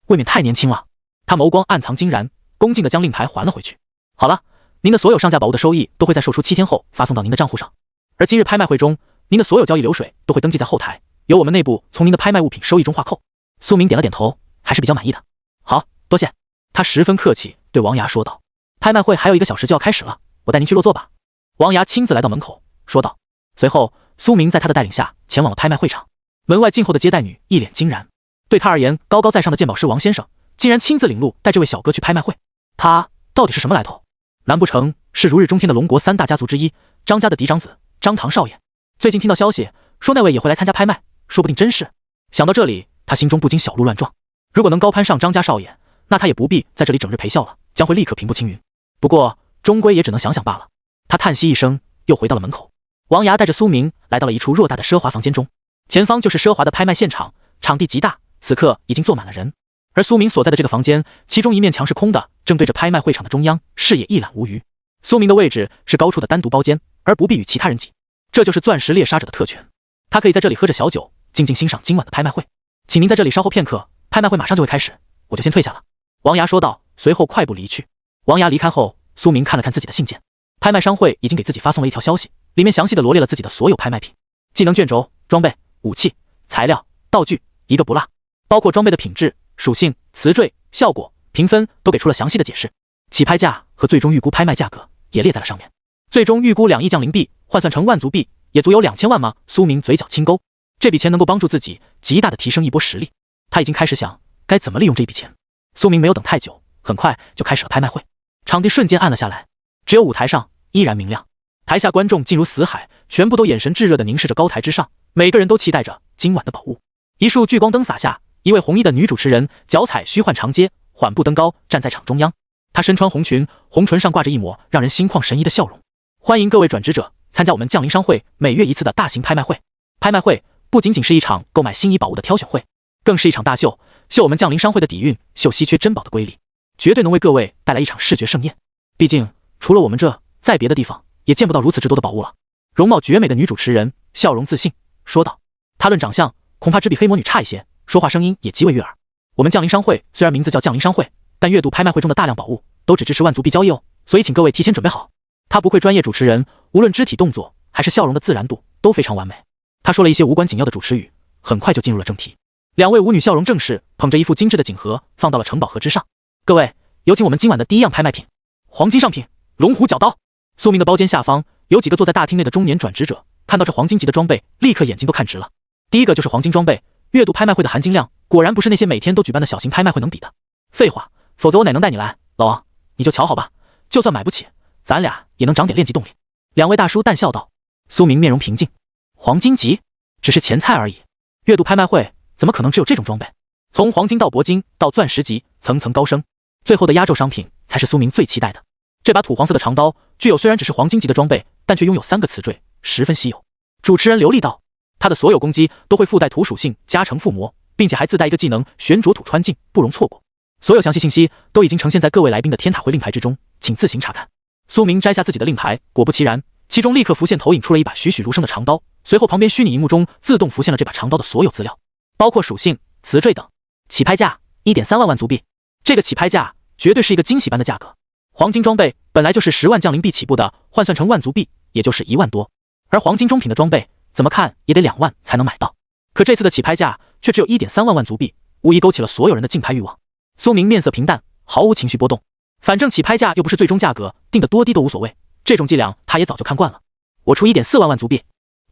未免太年轻了。他眸光暗藏惊然，恭敬地将令牌还了回去。好了，您的所有上架宝物的收益都会在售出7天后发送到您的账户上，而今日拍卖会中，您的所有交易流水都会登记在后台，由我们内部从您的拍卖物品收益中划扣。苏明点了点头，还是比较满意的。好，多谢。他十分客气对王牙说道。拍卖会还有1个小时就要开始了，我带您去落座吧。王牙亲自来到门口说道。随后苏明在他的带领下前往了拍卖会场。门外静候的接待女一脸惊然，对他而言，高高在上的鉴宝师王先生竟然亲自领路带这位小哥去拍卖会，他到底是什么来头？难不成是如日中天的龙国3大家族之一张家的嫡长子张唐少爷？最近听到消息说那位也会来参加拍卖，说不定真是。想到这里，他心中不禁小鹿乱撞。如果能高攀上张家少爷，那他也不必在这里整日陪笑了，将会立刻平步青云。不过终归也只能想想罢了。他叹息一声，又回到了门口。王牙带着苏明来到了一处偌大的奢华房间中，前方就是奢华的拍卖现场，场地极大，此刻已经坐满了人。而苏明所在的这个房间，其中一面墙是空的，正对着拍卖会场的中央，视野一览无余。苏明的位置是高处的单独包间，而不必与其他人挤，这就是钻石猎杀者的特权。他可以在这里喝着小酒，静静欣赏今晚的拍卖会。请您在这里稍后片刻，拍卖会马上就会开始，我就先退下了。王牙说道，随后快步离去。王牙离开后，苏明看了看自己的信件，拍卖商会已经给自己发送了一条消息，里面详细的罗列了自己的所有拍卖品，技能卷轴、装备、武器、材料、道具，一个不落，包括装备的品质、属性、词缀、效果、评分都给出了详细的解释。起拍价和最终预估拍卖价格也列在了上面。最终预估2亿降临币，换算成万族币也足有2000万吗？苏明嘴角轻勾，这笔钱能够帮助自己极大的提升一波实力。他已经开始想该怎么利用这笔钱。苏明没有等太久，很快就开始了拍卖会。场地瞬间暗了下来，只有舞台上依然明亮。台下观众静如死海，全部都眼神炙热地凝视着高台之上，每个人都期待着今晚的宝物。一束聚光灯洒下，一位红衣的女主持人脚踩虚幻长阶，缓步登高，站在场中央。她身穿红裙，红唇上挂着一抹让人心旷神怡的笑容。欢迎各位转职者参加我们降临商会每月一次的大型拍卖会。拍卖会不仅仅是一场购买心仪宝物的挑选会，更是一场大秀，秀我们降临商会的底蕴，秀稀缺珍宝的瑰丽，绝对能为各位带来一场视觉盛宴。毕竟除了我们这，在别的地方也见不到如此之多的宝物了。容貌绝美的女主持人笑容自信说道，她论长相恐怕只比黑魔女差一些，说话声音也极为悦耳。我们降临商会虽然名字叫降临商会，但月度拍卖会中的大量宝物都只支持万族币交易哦，所以请各位提前准备好。她不愧专业主持人，无论肢体动作还是笑容的自然度都非常完美。她说了一些无关紧要的主持语，很快就进入了正题。2位舞女笑容正式，捧着一副精致的锦盒放到了城堡盒之上。各位，有请我们今晚的第一样拍卖品，黄金上品龙虎角刀。苏明的包间下方有几个坐在大厅内的中年转职者，看到这黄金级的装备，立刻眼睛都看直了。第一个就是黄金装备，月度拍卖会的含金量果然不是那些每天都举办的小型拍卖会能比的。废话，否则我哪能带你来？老王，你就瞧好吧，就算买不起，咱俩也能长点练级动力。两位大叔淡笑道。苏明面容平静，黄金级只是前菜而已，月度拍卖会怎么可能只有这种装备？从黄金到铂金到钻石级，层层高升，最后的压轴商品才是苏明最期待的。这把土黄色的长刀具有虽然只是黄金级的装备，但却拥有3个瓷坠，十分稀有。主持人刘丽道，他的所有攻击都会附带土属性加成附魔，并且还自带一个技能旋着土穿境，不容错过。所有详细信息都已经呈现在各位来宾的天塔会令牌之中，请自行查看。苏明摘下自己的令牌，果不其然，其中立刻浮现投影出了一把栩栩如生的长刀，随后旁边虚拟荧幕中自动浮现了这把长刀的所有资料，包括属性、瓷坠等。起拍价 1.3 万万足币，这个起拍价绝对是一个惊喜般的价格。黄金装备本来就是10万降临币起步的，换算成万足币也就是1万多，而黄金中品的装备怎么看也得2万才能买到。可这次的起拍价却只有 1.3 万万足币，无疑勾起了所有人的竞拍欲望。苏明面色平淡，毫无情绪波动，反正起拍价又不是最终价格，定得多低都无所谓，这种伎俩他也早就看惯了。我出 1.4 万万足币，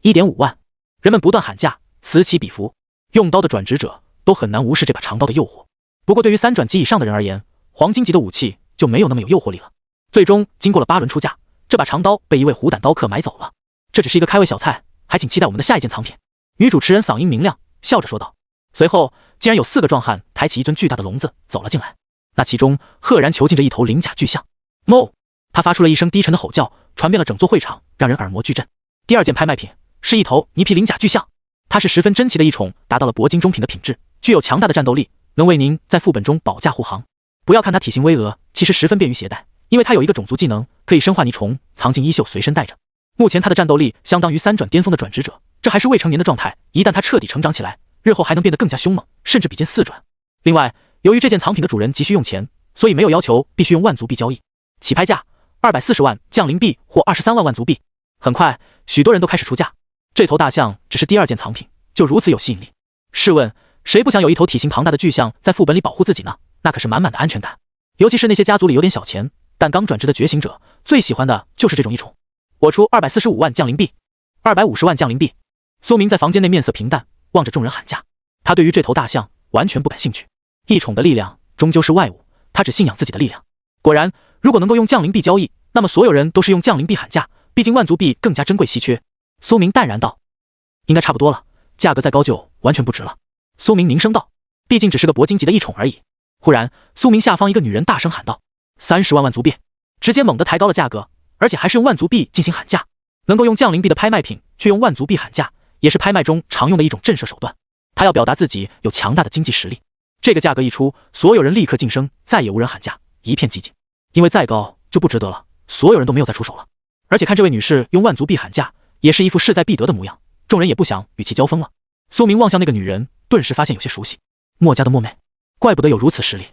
1.5 万。人们不断喊价，此起彼伏，用刀的转职者都很难无视这把长刀的诱惑。不过对于3转级以上的人而言，黄金级的武器就没有那么有诱惑力了。最终经过了8轮出价，这把长刀被一位虎胆刀客买走了。这只是一个开胃小菜，还请期待我们的下一件藏品。女主持人嗓音明亮，笑着说道。随后竟然有4个壮汉抬起一尊巨大的笼子走了进来，那其中赫然囚禁着一头鳞甲巨象。哞！他发出了一声低沉的吼叫，传遍了整座会场，让人耳膜俱震。第2件拍卖品是一头泥皮鳞甲巨象，它是十分珍奇的一种，达到了铂金中品的品质，具有强大的战斗力，能为您在副本中保驾护航。不要看它体型巍峨，其实十分便于携带，因为它有一个种族技能可以生化泥虫，藏进衣袖随身带着。目前它的战斗力相当于3转巅峰的转职者，这还是未成年的状态，一旦它彻底成长起来，日后还能变得更加凶猛，甚至比肩4转。另外，由于这件藏品的主人急需用钱，所以没有要求必须用万足币交易，起拍价240万降临币或23万万足币。很快，许多人都开始出价。这头大象只是第2件藏品，就如此有吸引力。试问，谁不想有一头体型庞大的巨象在副本里保护自己呢？那可是满满的安全感。尤其是那些家族里有点小钱，但刚转职的觉醒者，最喜欢的就是这种异宠。我出245万降临币，250万降临币。苏明在房间内面色平淡，望着众人喊价。他对于这头大象完全不感兴趣，异宠的力量终究是外物，他只信仰自己的力量。果然，如果能够用降临币交易，那么所有人都是用降临币喊价，毕竟万足币更加珍贵稀缺。苏明淡然道：应该差不多了，价格再高就完全不值了。苏明凝声道：毕竟只是个铂金级的异宠而已。忽然，苏明下方一个女人大声喊道：30万万足币！直接猛地抬高了价格，而且还是用万足币进行喊价。能够用降临币的拍卖品却用万足币喊价，也是拍卖中常用的一种震慑手段。他要表达自己有强大的经济实力。这个价格一出，所有人立刻噤声，再也无人喊价，一片寂静。因为再高就不值得了，所有人都没有再出手了。而且看这位女士用万足币喊价，也是一副势在必得的模样，众人也不想与其交锋了。苏明望向那个女人，顿时发现有些熟悉，墨家的墨妹，怪不得有如此实力。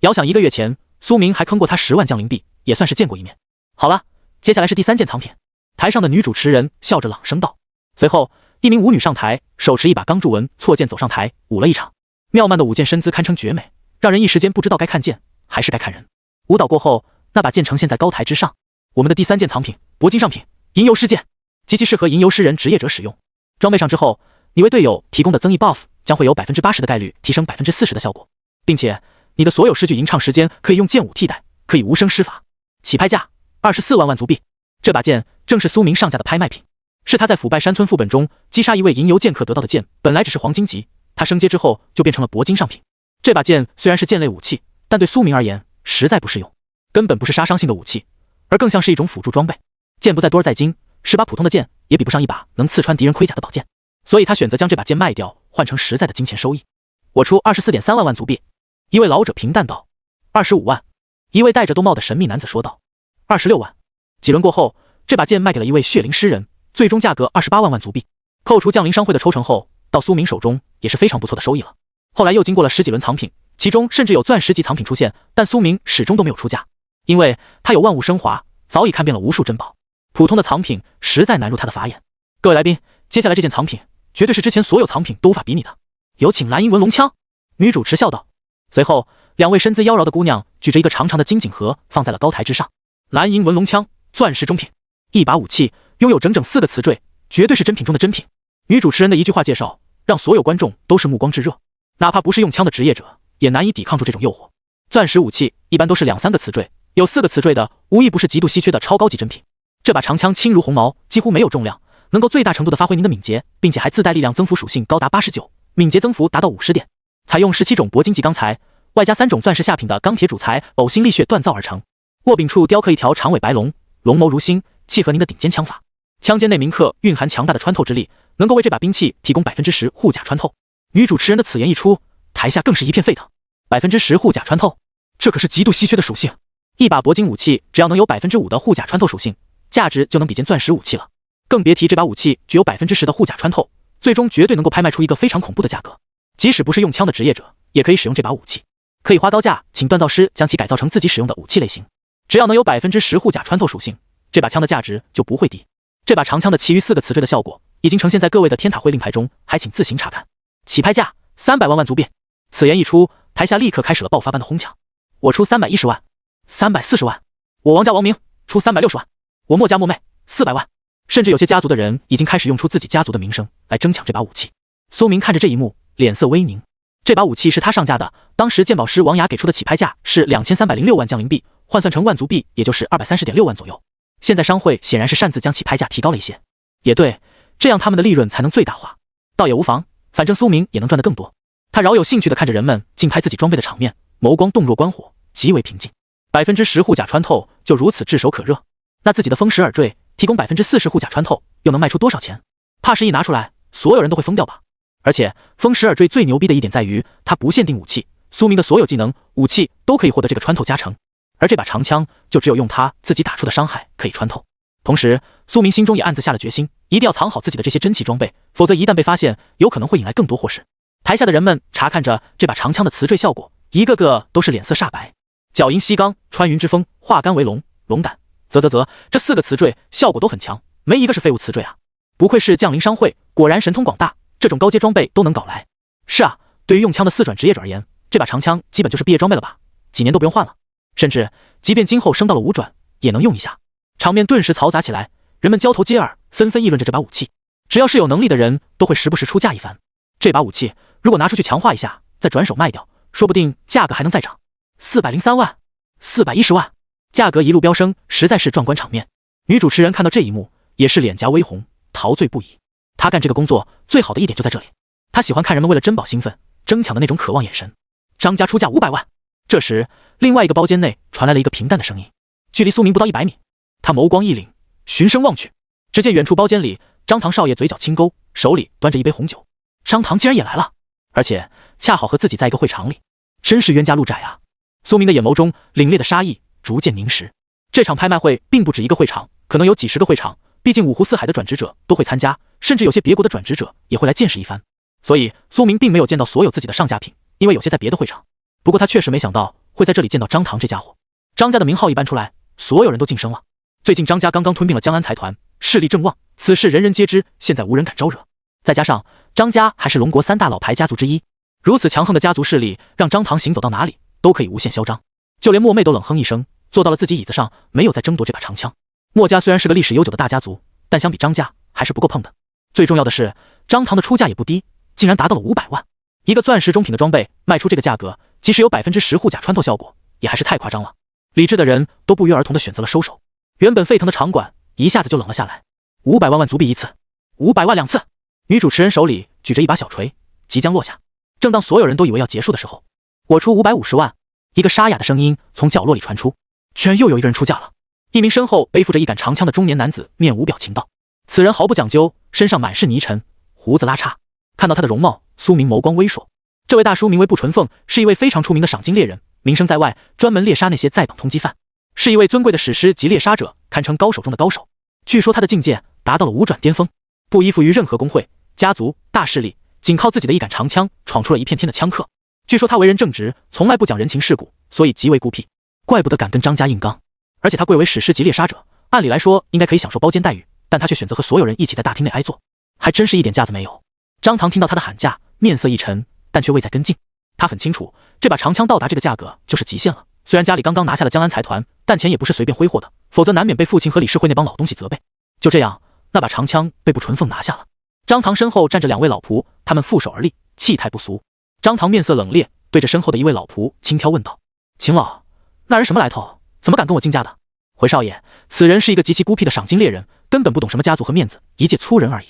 遥想1个月前，苏明还坑过她10万降临币，也算是见过一面。好了，接下来是第3件藏品。台上的女主持人笑着朗声道。随后，一名舞女上台，手持一把钢铸纹错剑走上台，舞了一场。妙曼的舞剑身姿堪称绝美，让人一时间不知道该看剑还是该看人。舞蹈过后，那把剑呈现在高台之上。我们的第3件藏品，铂金上品，吟游诗剑，极其适合吟游诗人职业者使用。装备上之后，你为队友提供的增益 buff 将会有 80% 的概率提升 40% 的效果，并且你的所有诗句吟唱时间可以用剑舞替代，可以无声施法。起拍价24万万足币。这把剑正是苏明上架的拍卖品，是他在腐败山村副本中击杀一位吟游剑客得到的剑，本来只是黄金级，他升阶之后就变成了铂金上品。这把剑虽然是剑类武器，但对苏明而言实在不适用，根本不是杀伤性的武器，而更像是一种辅助装备。剑不在多而在精，是把普通的剑也比不上一把能刺穿敌人盔甲的宝剑，所以他选择将这把剑卖掉，换成实在的金钱收益。我出 24.3 万万足币。一位老者平淡道。25万。一位戴着兜帽的神秘男子说道。26万。几轮过后，这把剑卖给了一位血灵诗人，最终价格28万万足币。扣除降临商会的抽成后，到苏明手中也是非常不错的收益了。后来又经过了10几轮藏品，其中甚至有钻石级藏品出现，但苏明始终都没有出价，因为他有万物升华，早已看遍了无数珍宝，普通的藏品实在难入他的法眼。各位来宾，接下来这件藏品绝对是之前所有藏品都无法比拟的，有请蓝银纹龙枪。女主持笑道。随后，2位身姿妖娆的姑娘举着一个长长的金锦盒放在了高台之上。蓝银纹龙枪，钻石中品，一把武器，拥有整整4个瓷坠，绝对是真品中的真品。女主持人的一句话介绍，让所有观众都是目光炙热。哪怕不是用枪的职业者，也难以抵抗住这种诱惑。钻石武器一般都是2-3个瓷坠，有4个瓷坠的，无疑不是极度稀缺的超高级珍品。这把长枪轻如鸿毛，几乎没有重量，能够最大程度的发挥您的敏捷，并且还自带力量增幅属性高达89，敏捷增幅达到50点。采用17种铂金级钢材，外加3种钻石下品的钢铁主材呕心沥血锻造而成。握柄处雕刻一条长尾白龙，龙眸如星，契合您的顶尖枪法。枪尖内铭刻蕴含强大的穿透之力，能够为这把兵器提供10%护甲穿透。女主持人的此言一出，台下更是一片沸腾。10%护甲穿透，这可是极度稀缺的属性。一把铂金武器只要能有5%的护甲穿透属性，价值就能比肩钻石武器了。更别提这把武器具有10%的护甲穿透，最终绝对能够拍卖出一个非常恐怖的价格。即使不是用枪的职业者，也可以使用这把武器，可以花高价请锻造师将其改造成自己使用的武器类型。只要能有10%护甲穿透属性，这把枪的价值就不会低。这把长枪的其余4个瓷坠的效果已经呈现在各位的天塔会令牌中，还请自行查看。起拍价300万万足币。此言一出，台下立刻开始了爆发般的哄抢。我出310万，340万，我王家王明出360万，我墨家墨妹400万。甚至有些家族的人已经开始用出自己家族的名声来争抢这把武器。苏明看着这一幕，脸色微凝。这把武器是他上架的，当时鉴宝师王雅给出的起拍价是2306万降临币，换算成万足币也就是230.6万左右。现在商会显然是擅自将起拍价提高了一些。也对，这样他们的利润才能最大化。倒也无妨，反正苏明也能赚得更多。他饶有兴趣地看着人们竞拍自己装备的场面，眸光洞若观火，极为平静。10%护甲穿透就如此炙手可热，那自己的风石耳坠提供40%护甲穿透，又能卖出多少钱？怕是一拿出来，所有人都会疯掉吧。而且风石耳坠最牛逼的一点在于，它不限定武器，苏明的所有技能、武器都可以获得这个穿透加成。而这把长枪就只有用它自己打出的伤害可以穿透。同时，苏明心中也暗自下了决心，一定要藏好自己的这些真气装备，否则一旦被发现，有可能会引来更多祸事。台下的人们查看着这把长枪的瓷坠效果，一个个都是脸色煞白。角银吸钢、穿云之风、化干为龙、龙胆，啧，这4个瓷坠效果都很强，没一个是废物瓷坠啊！不愧是降临商会，果然神通广大，这种高阶装备都能搞来。是啊，对于用枪的4转职业者而言，这把长枪基本就是毕业装备了吧，几年都不用换了。甚至即便今后升到了5转，也能用一下。场面顿时嘈杂起来，人们交头接耳，纷纷议论着这把武器。只要是有能力的人，都会时不时出价一番。这把武器如果拿出去强化一下，再转手卖掉，说不定价格还能再涨。403万，410万，价格一路飙升，实在是壮观场面。女主持人看到这一幕，也是脸颊微红，陶醉不已。她干这个工作最好的一点就在这里，她喜欢看人们为了珍宝兴奋、争抢的那种渴望眼神。张家出价500万。这时，另外一个包间内传来了一个平淡的声音，距离苏明不到100米。他眸光一凛，循声望去，只见远处包间里，张唐少爷嘴角轻勾，手里端着一杯红酒。张唐竟然也来了，而且恰好和自己在一个会场里，真是冤家路窄啊！苏明的眼眸中凛冽的杀意逐渐凝实。这场拍卖会并不止一个会场，可能有几10个会场，毕竟5湖4海的转职者都会参加，甚至有些别国的转职者也会来见识一番。所以苏明并没有见到所有自己的上架品，因为有些在别的会场。不过他确实没想到会在这里见到张唐这家伙。张家的名号一搬出来，所有人都晋升了。最近张家刚刚吞并了江安财团，势力正旺，此事人人皆知，现在无人敢招惹。再加上张家还是龙国3大老牌家族之一，如此强横的家族势力，让张唐行走到哪里都可以无限嚣张。就连墨妹都冷哼一声，坐到了自己椅子上，没有再争夺这把长枪。墨家虽然是个历史悠久的大家族，但相比张家还是不够碰的。最重要的是，张唐的出价也不低，竟然达到了500万。一个钻石中品的装备卖出这个价格，即使有10%护甲穿透效果，也还是太夸张了。理智的人都不约而同地选择了收手。原本沸腾的场馆一下子就冷了下来。500万万足币一次，500万2次。女主持人手里举着一把小锤，即将落下。正当所有人都以为要结束的时候，我出550万。一个沙哑的声音从角落里传出，居然又有一个人出价了。一名身后背负着一杆长枪的中年男子面无表情道：“此人毫不讲究，身上满是泥尘，胡子拉碴。”看到他的容貌，苏明眸光微烁。这位大叔名为步纯凤，是一位非常出名的赏金猎人，名声在外，专门猎杀那些在绑通缉犯，是一位尊贵的史诗级猎杀者，堪称高手中的高手。据说他的境界达到了5转巅峰，不依附于任何工会、家族、大势力，仅靠自己的一杆长枪，闯出了一片天的枪客。据说他为人正直，从来不讲人情世故，所以极为孤僻，怪不得敢跟张家硬刚。而且他贵为史诗级猎杀者，按理来说应该可以享受包间待遇，但他却选择和所有人一起在大厅内挨坐，还真是一点架子没有。张唐听到他的喊价，面色一沉，但却未再跟进。他很清楚，这把长枪到达这个价格就是极限了。虽然家里刚刚拿下了江安财团，但钱也不是随便挥霍的，否则难免被父亲和理事会那帮老东西责备。就这样，那把长枪被步纯凤拿下了。张唐身后站着2位老仆，他们负手而立，气态不俗。张唐面色冷冽，对着身后的一位老仆轻佻问道：“秦老，那人什么来头？怎么敢跟我进家的？”回少爷，此人是一个极其孤僻的赏金猎人，根本不懂什么家族和面子，一介粗人而已。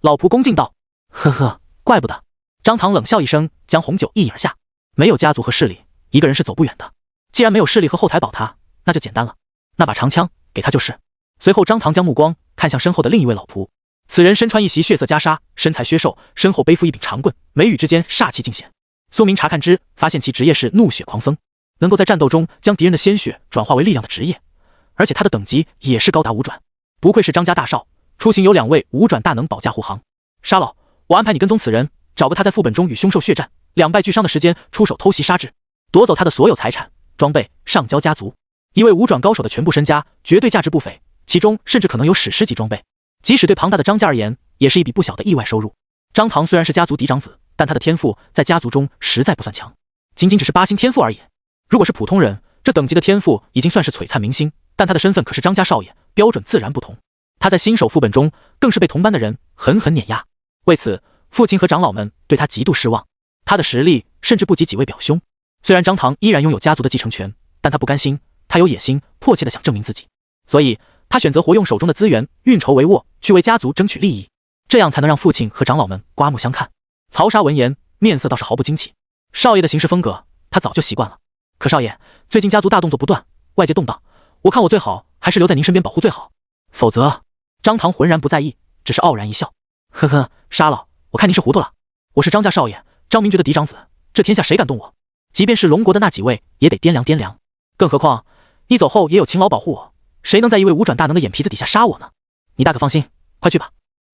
老仆恭敬道：“呵呵，怪不得。”张唐冷笑一声，将红酒一饮而下。没有家族和势力，一个人是走不远的。既然没有势力和后台保他，那就简单了，那把长枪给他就是。随后张唐将目光看向身后的另一位老仆，此人身穿一袭血色袈裟，身材削瘦，身后背负一柄长棍，眉宇之间煞气尽显。苏明查看之，发现其职业是怒血狂僧，能够在战斗中将敌人的鲜血转化为力量的职业，而且他的等级也是高达5转，不愧是张家大少，出行有2位5转大能保驾护航。沙老，我安排你跟踪此人，找个他在副本中与凶兽血战2败俱伤的时间，出手偷袭杀之，夺走他的所有财产装备，上交家族。一位5转高手的全部身家，绝对价值不菲，其中甚至可能有史诗级装备，即使对庞大的张家而言，也是一笔不小的意外收入。张唐虽然是家族嫡长子，但他的天赋在家族中实在不算强，仅仅只是8星天赋而已。如果是普通人，这等级的天赋已经算是璀璨明星，但他的身份可是张家少爷，标准自然不同。他在新手副本中更是被同班的人狠狠碾压，为此父亲和长老们对他极度失望，他的实力甚至不及几位表兄。虽然张唐依然拥有家族的继承权，但他不甘心，他有野心，迫切的想证明自己，所以他选择活用手中的资源，运筹帷幄，去为家族争取利益，这样才能让父亲和长老们刮目相看。曹沙闻言，面色倒是毫不惊奇，少爷的行事风格他早就习惯了。可少爷，最近家族大动作不断，外界动荡，我看我最好还是留在您身边保护最好，否则……张唐浑然不在意，只是傲然一笑，呵呵，沙老，我看您是糊涂了，我是张家少爷，张明觉的嫡长子，这天下谁敢动我？即便是龙国的那几位，也得掂量掂量。更何况你走后也有秦老保护我，谁能在一位5转大能的眼皮子底下杀我呢？你大可放心，快去吧。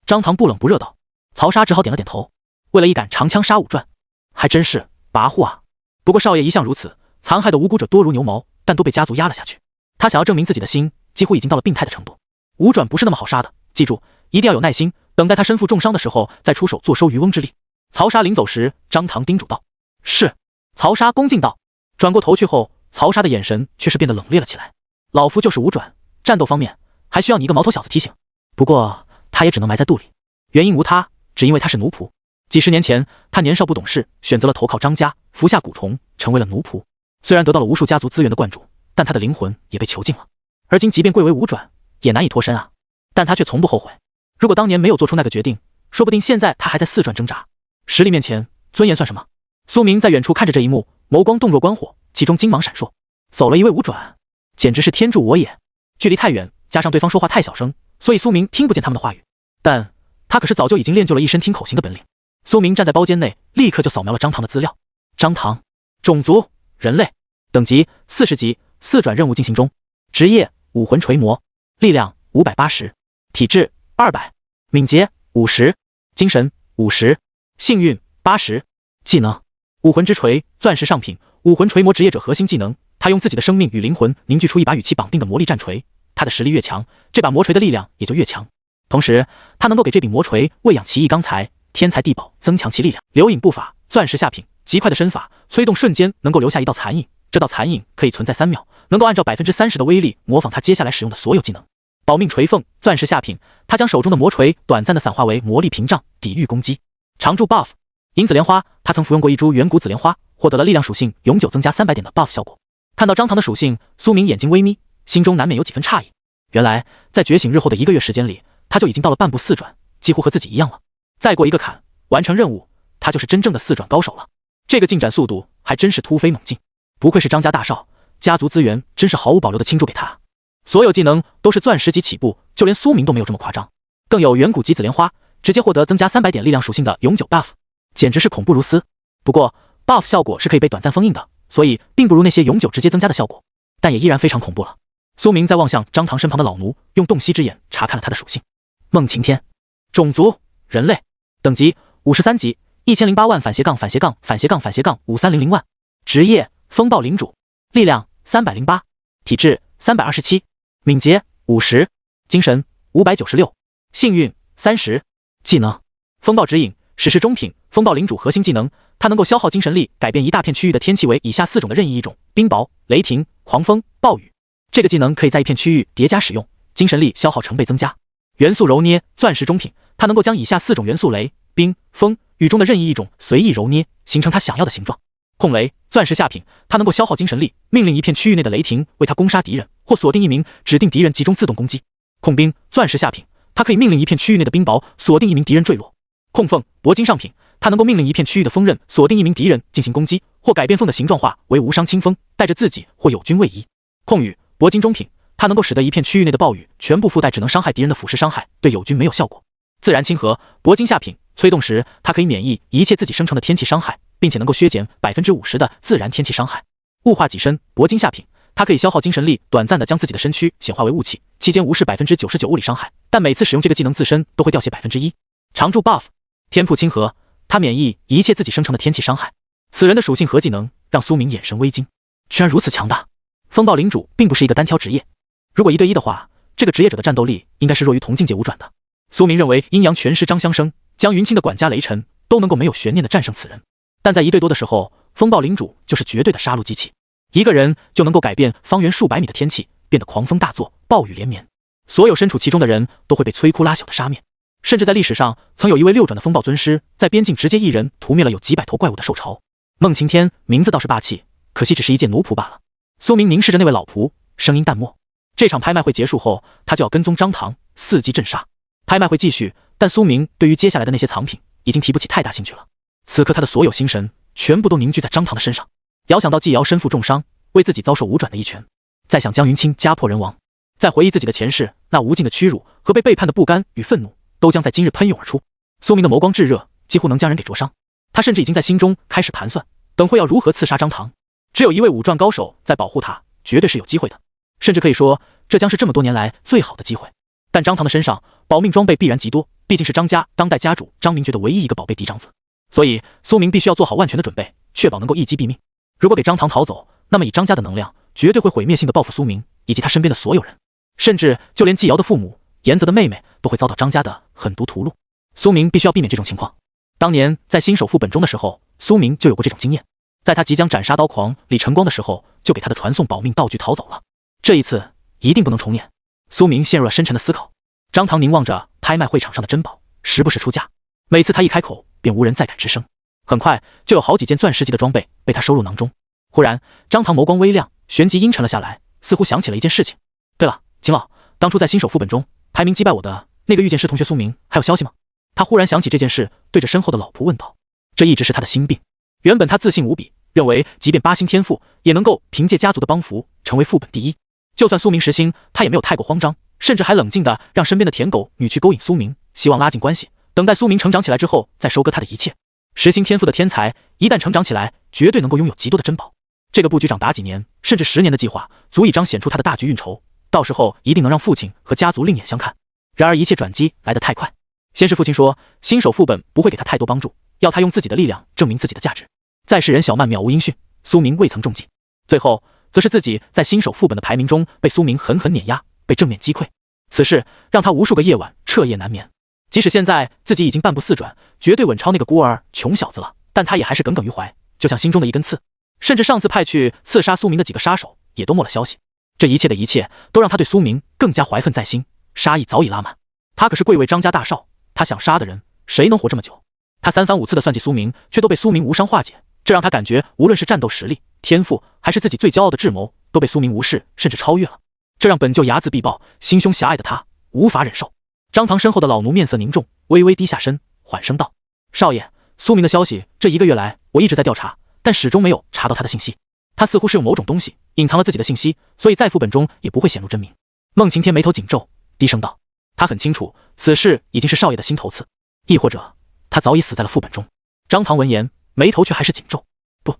张唐不冷不热道。曹沙只好点了点头。为了一杆长枪杀5转，还真是跋扈啊。不过少爷一向如此，残害的无辜者多如牛毛，但都被家族压了下去。他想要证明自己的心，几乎已经到了病态的程度。5转不是那么好杀的，记住，一定要有耐心，等待他身负重伤的时候，再出手坐收渔翁之利。曹沙临走时，张唐叮嘱道。是。曹沙恭敬道。转过头去后，曹沙的眼神却是变得冷冽了起来。老夫就是5转，战斗方面还需要你一个毛头小子提醒，不过他也只能埋在肚里，原因无他，只因为他是奴仆。几十年前，他年少不懂事，选择了投靠张家，服下蛊虫，成为了奴仆。虽然得到了无数家族资源的灌注，但他的灵魂也被囚禁了。而今即便贵为5转，也难以脱身啊。但他却从不后悔。如果当年没有做出那个决定，说不定现在他还在4转挣扎。实力面前，尊严算什么？苏明在远处看着这一幕，眸光动若观火，其中金芒闪烁。走了一位5转，简直是天助我也。距离太远，加上对方说话太小声，所以苏明听不见他们的话语。但他可是早就已经练就了一身听口型的本领。苏明站在包间内，立刻就扫描了张唐的资料。张唐，种族人类，等级40级，4转任务进行中，职业武魂锤魔，力量580，体质200，敏捷50，精神50，幸运80，技能武魂之锤，钻石上品，武魂锤魔职业者核心技能。他用自己的生命与灵魂凝聚出一把与其绑定的魔力战锤，他的实力越强，这把魔锤的力量也就越强。同时，他能够给这柄魔锤喂养奇异钢材、天材地宝，增强其力量。流影步法，钻石下品，极快的身法，催动瞬间能够留下一道残影，这道残影可以存在3秒，能够按照30%的威力模仿他接下来使用的所有技能。保命锤凤，钻石下品，他将手中的魔锤短暂的散化为魔力屏障，抵御攻击。常驻 buff， 银紫莲花，他曾服用过一株远古紫莲花，获得了力量属性永久增加300点的 buff 效果。看到张唐的属性，苏明眼睛微眯，心中难免有几分诧异。原来在觉醒日后的1个月时间里，他就已经到了半步4转，几乎和自己一样了。再过一个坎，完成任务，他就是真正的4转高手了。这个进展速度还真是突飞猛进，不愧是张家大少，家族资源真是毫无保留的倾注给他。所有技能都是钻石级起步，就连苏明都没有这么夸张。更有远古级紫莲花，直接获得增加300点力量属性的永久 buff， 简直是恐怖如斯。不过 buff 效果是可以被短暂封印的，所以并不如那些永久直接增加的效果，但也依然非常恐怖了。苏明在望向张唐身旁的老奴，用洞悉之眼查看了他的属性。梦晴天，种族人类，等级53级，1008万-53000-53000万，职业风暴领主，力量308，体质327，敏捷50，精神596，幸运30，技能风暴指引，史诗中品，风暴领主核心技能，它能够消耗精神力，改变一大片区域的天气为以下4种的任意一种：冰雹、雷霆、狂风、暴雨。这个技能可以在一片区域叠加使用，精神力消耗成倍增加。元素揉捏，钻石中品，他能够将以下4种元素雷、冰、风、雨中的任意一种随意揉捏，形成他想要的形状。控雷，钻石下品，他能够消耗精神力，命令一片区域内的雷霆为他攻杀敌人，或锁定一名指定敌人集中自动攻击。控冰，钻石下品，他可以命令一片区域内的冰雹锁定一名敌人坠落。控风，铂金上品，他能够命令一片区域的锋刃锁定一名敌人进行攻击，或改变风的形状化为无伤轻风，带着自己或友军位移。控雨，铂金中品，它能够使得一片区域内的暴雨全部附带只能伤害敌人的腐蚀伤害，对友军没有效果。自然亲和，铂金下品，催动时它可以免疫一切自己生成的天气伤害，并且能够削减 50% 的自然天气伤害。雾化己身，铂金下品，它可以消耗精神力，短暂的将自己的身躯显化为雾气，期间无视 99% 物理伤害，但每次使用这个技能自身都会掉血 1%。常驻 buff， 天瀑亲和，它免疫一切自己生成的天气伤害。此人的属性和技能让苏明眼神微惊，居然如此强大。风暴领主并不是一个单挑职业，如果1对1的话，这个职业者的战斗力应该是弱于同境界武转的。苏明认为阴阳拳师张香生、江云清的管家雷神都能够没有悬念的战胜此人，但在1对多的时候，风暴领主就是绝对的杀戮机器，一个人就能够改变方圆数百米的天气，变得狂风大作，暴雨连绵，所有身处其中的人都会被摧枯拉朽的杀灭。甚至在历史上，曾有一位6转的风暴尊师，在边境直接一人屠灭了有几百头怪物的兽潮。孟晴天名字倒是霸气，可惜只是一介奴仆罢了。苏明凝视着那位老仆，声音淡漠。这场拍卖会结束后，他就要跟踪张唐，伺机镇杀。拍卖会继续，但苏明对于接下来的那些藏品已经提不起太大兴趣了。此刻他的所有心神全部都凝聚在张唐的身上。遥想到季瑶身负重伤，为自己遭受5转的一拳，再想江云清家破人亡，再回忆自己的前世，那无尽的屈辱和被背叛的不甘与愤怒都将在今日喷涌而出。苏明的眸光炙热，几乎能将人给灼伤。他甚至已经在心中开始盘算，等会要如何刺杀张唐。只有一位5转高手在保护他，绝对是有机会的，甚至可以说这将是这么多年来最好的机会。但张唐的身上保命装备必然极多，毕竟是张家当代家主张明觉的唯一一个宝贝嫡长子，所以苏明必须要做好万全的准备，确保能够一击毙命。如果给张唐逃走，那么以张家的能量，绝对会毁灭性的报复苏明以及他身边的所有人，甚至就连季瑶的父母严泽的妹妹都会遭到张家的狠毒屠戮。苏明必须要避免这种情况。当年在新手副本中的时候，苏明就有过这种经验，在他即将斩杀刀狂李晨光的时候，就给他的传送保命道具逃走了。这一次一定不能重演。苏明陷入了深沉的思考。张唐凝望着拍卖会场上的珍宝，时不时出价，每次他一开口便无人再敢吱声。很快就有好几件钻石级的装备被他收入囊中。忽然张唐眸光微亮，旋即阴沉了下来，似乎想起了一件事情。对了，秦老，当初在新手副本中排名击败我的那个御剑师同学苏明还有消息吗？他忽然想起这件事，对着身后的老仆问道。这一直是他的心病。原本他自信无比，认为即便8星天赋也能够凭借家族的帮扶成为副本第一。就算苏明10星，他也没有太过慌张，甚至还冷静地让身边的舔狗女去勾引苏明，希望拉近关系，等待苏明成长起来之后再收割他的一切。10星天赋的天才一旦成长起来，绝对能够拥有极多的珍宝。这个布局长达几年甚至10年的计划，足以彰显出他的大局运筹，到时候一定能让父亲和家族另眼相看。然而一切转机来得太快。先是父亲说新手副本不会给他太多帮助，要他用自己的力量证明自己的价值。再是任小曼渺无音讯，苏明未曾中计。最后则是自己在新手副本的排名中被苏明狠狠碾压，被正面击溃。此事让他无数个夜晚彻夜难眠。即使现在自己已经半步4转，绝对稳超那个孤儿穷小子了，但他也还是耿耿于怀，就像心中的一根刺。甚至上次派去刺杀苏明的几个杀手也都没了消息。这一切的一切都让他对苏明更加怀恨在心，杀意早已拉满。他可是贵为张家大少，他想杀的人谁能活这么久？他3番5次的算计苏明，却都被苏明无伤化解，这让他感觉无论是战斗实力、天赋，还是自己最骄傲的智谋，都被苏明无视，甚至超越了。这让本就睚眦必报、心胸狭隘的他无法忍受。张唐身后的老奴面色凝重，微微低下身，缓声道：“少爷，苏明的消息，这1个月来我一直在调查，但始终没有查到他的信息。他似乎是用某种东西隐藏了自己的信息，所以在副本中也不会显露真名。”孟晴天眉头紧皱，低声道：“他很清楚，此事已经是少爷的心头刺，亦或者他早已死在了副本中。”张唐闻言，眉头却还是紧皱。不，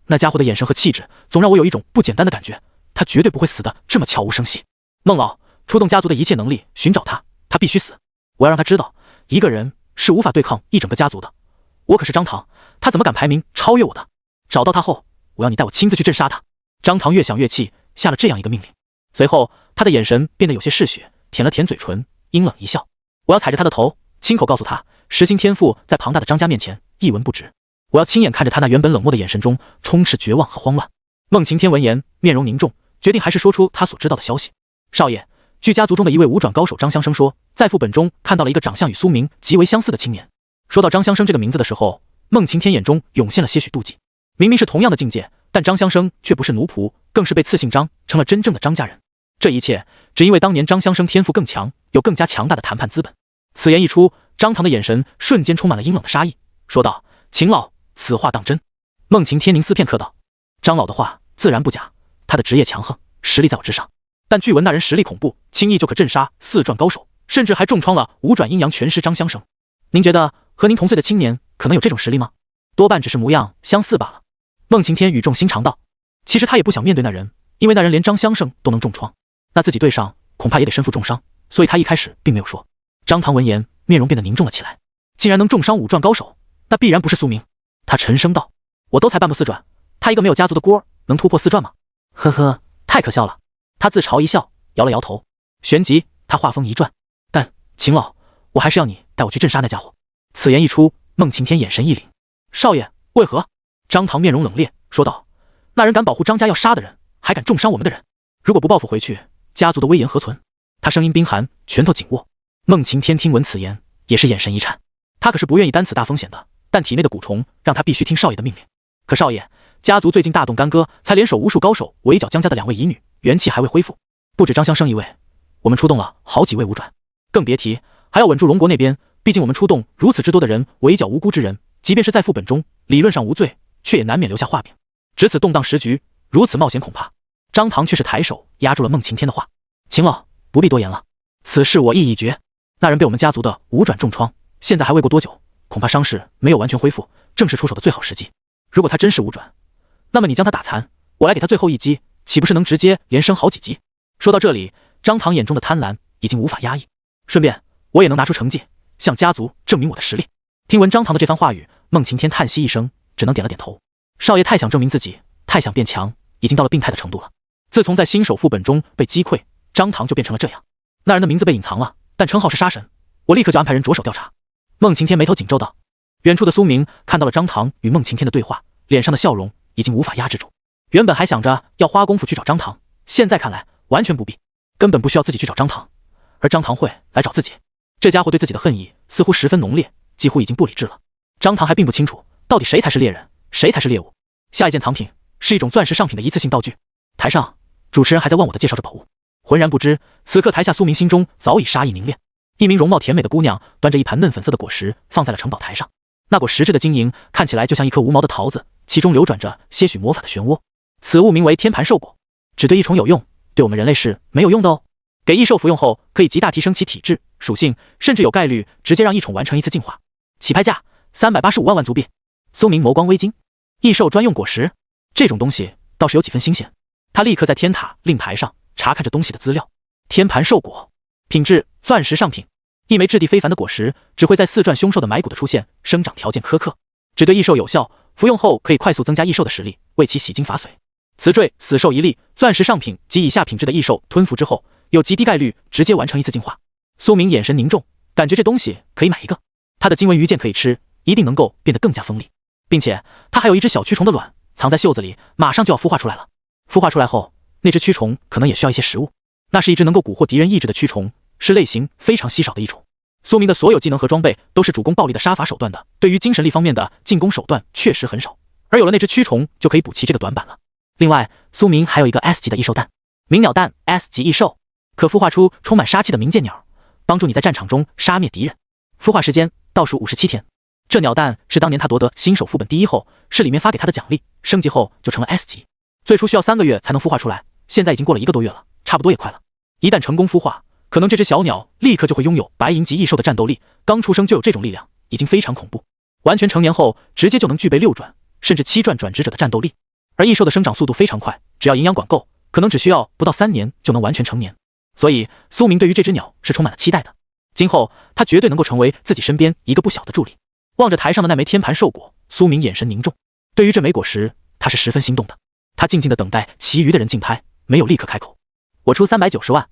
那家伙的眼神和气质，总让我有一种不简单的感觉，他绝对不会死得这么悄无声息。孟老，出动家族的一切能力寻找他，他必须死。我要让他知道，一个人是无法对抗一整个家族的。我可是张唐，他怎么敢排名超越我的？找到他后，我要你带我亲自去镇杀他。张唐越想越气，下了这样一个命令。随后他的眼神变得有些嗜血，舔了舔嘴唇，阴冷一笑：“我要踩着他的头，亲口告诉他10星天赋在庞大的张家面前一文不值。我要亲眼看着他那原本冷漠的眼神中充斥绝望和慌乱。”孟晴天闻言，面容凝重，决定还是说出他所知道的消息。少爷，据家族中的一位5转高手张香生说，在副本中看到了一个长相与苏明极为相似的青年。说到张香生这个名字的时候，孟晴天眼中涌现了些许妒忌。明明是同样的境界，但张香生却不是奴仆，更是被赐姓张，成了真正的张家人。这一切只因为当年张香生天赋更强，有更加强大的谈判资本。此言一出，张唐的眼神瞬间充满了阴冷的杀意，说道：“秦老，此话当真？”孟晴天凝思片刻道：“张老的话自然不假，他的职业强横，实力在我之上。但据闻那人实力恐怖，轻易就可镇杀4转高手，甚至还重创了5转阴阳全师张香生。您觉得和您同岁的青年可能有这种实力吗？多半只是模样相似罢了。”孟晴天语重心长道：“其实他也不想面对那人，因为那人连张香生都能重创，那自己对上恐怕也得身负重伤，所以他一开始并没有说。”张唐闻言，面容变得凝重了起来。竟然能重伤5转高手，那必然不是苏明。他沉声道：“我都才半步4转，他一个没有家族的锅能突破4转吗？呵呵，太可笑了。”他自嘲一笑，摇了摇头。旋即他话锋一转：“但秦老，我还是要你带我去镇杀那家伙。”此言一出，孟晴天眼神一凛：“少爷，为何？”张唐面容冷冽，说道：“那人敢保护张家要杀的人，还敢重伤我们的人，如果不报复回去，家族的威严何存？”他声音冰寒，拳头紧握。孟晴天听闻此言，也是眼神一颤。他可是不愿意担此大风险的，但体内的蛊虫让他必须听少爷的命令。可少爷，家族最近大动干戈，才联手无数高手围剿江家的2位遗女，元气还未恢复。不止张香生一位，我们出动了好几位5转，更别提还要稳住龙国那边。毕竟我们出动如此之多的人围剿无辜之人，即便是在副本中理论上无罪，却也难免留下画饼。值此动荡时局，如此冒险，恐怕……张唐却是抬手压住了孟晴天的话：“秦老，不必多言了，此事我意已决。那人被我们家族的5转重创，现在还未过多久，恐怕伤势没有完全恢复，正是出手的最好时机。如果他真是5转，那么你将他打残，我来给他最后一击，岂不是能直接连升好几级？”说到这里，张唐眼中的贪婪已经无法压抑，顺便我也能拿出成绩，向家族证明我的实力。听闻张唐的这番话语，孟晴天叹息一声，只能点了点头。少爷太想证明自己，太想变强，已经到了病态的程度了。自从在新手副本中被击溃，张唐就变成了这样。那人的名字被隐藏了，但称号是杀神，我立刻就安排人着手调查。孟晴天眉头紧皱道。远处的苏明看到了张唐与孟晴天的对话，脸上的笑容已经无法压制住。原本还想着要花功夫去找张唐，现在看来完全不必，根本不需要自己去找张唐，而张唐会来找自己。这家伙对自己的恨意似乎十分浓烈，几乎已经不理智了。张唐还并不清楚到底谁才是猎人，谁才是猎物。下一件藏品是一种钻石上品的一次性道具。台上主持人还在忘我的介绍着宝物，浑然不知此刻台下苏明心中早已杀意凝练。一名容貌甜美的姑娘端着一盘嫩粉色的果实放在了城堡台上，那果实质的晶莹看起来就像一颗无毛的桃子，其中流转着些许魔法的漩涡。此物名为天盘兽果，只对异虫有用，对我们人类是没有用的哦。给异兽服用后可以极大提升其体质、属性，甚至有概率直接让异宠完成一次进化。起拍价385万万足币。苏明眸光微惊，异兽专用果实，这种东西倒是有几分新鲜。他立刻在天塔令牌上查看着东西的资料。天盘兽果，品质钻石上品，一枚质地非凡的果实，只会在4转凶兽的埋骨的出现生长条件苛刻，只对异兽有效，服用后可以快速增加异兽的实力，为其洗精伐髓。雌坠死兽一粒，钻石上品及以下品质的异兽吞服之后，有极低概率直接完成一次进化。苏明眼神凝重，感觉这东西可以买一个。他的金文鱼剑可以吃，一定能够变得更加锋利，并且他还有一只小蛆虫的卵藏在袖子里，马上就要孵化出来了。孵化出来后，那只蛆虫可能也需要一些食物。那是一只能够蛊惑敌人意志的蛆虫，是类型非常稀少的一种。苏明的所有技能和装备都是主攻暴力的杀伐手段的，对于精神力方面的进攻手段确实很少，而有了那只蛆虫就可以补齐这个短板了。另外，苏明还有一个 S 级的异兽蛋，鸣鸟蛋 S 级异兽，可孵化出充满杀气的鸣剑鸟，帮助你在战场中杀灭敌人。孵化时间倒数57天。这鸟蛋是当年他夺得新手副本第1后，是里面发给他的奖励，升级后就成了 S 级。最初需要3个月才能孵化出来，现在已经过了1个多月了，差不多也快了。一旦成功孵化，可能这只小鸟立刻就会拥有白银级异兽的战斗力，刚出生就有这种力量，已经非常恐怖。完全成年后，直接就能具备6转甚至7转转职者的战斗力。而异兽的生长速度非常快，只要营养管够，可能只需要不到3年就能完全成年。所以苏明对于这只鸟是充满了期待的，今后他绝对能够成为自己身边一个不小的助力。望着台上的那枚天盘兽果，苏明眼神凝重，对于这枚果实他是十分心动的。他静静地等待其余的人竞拍，没有立刻开口。我出390万，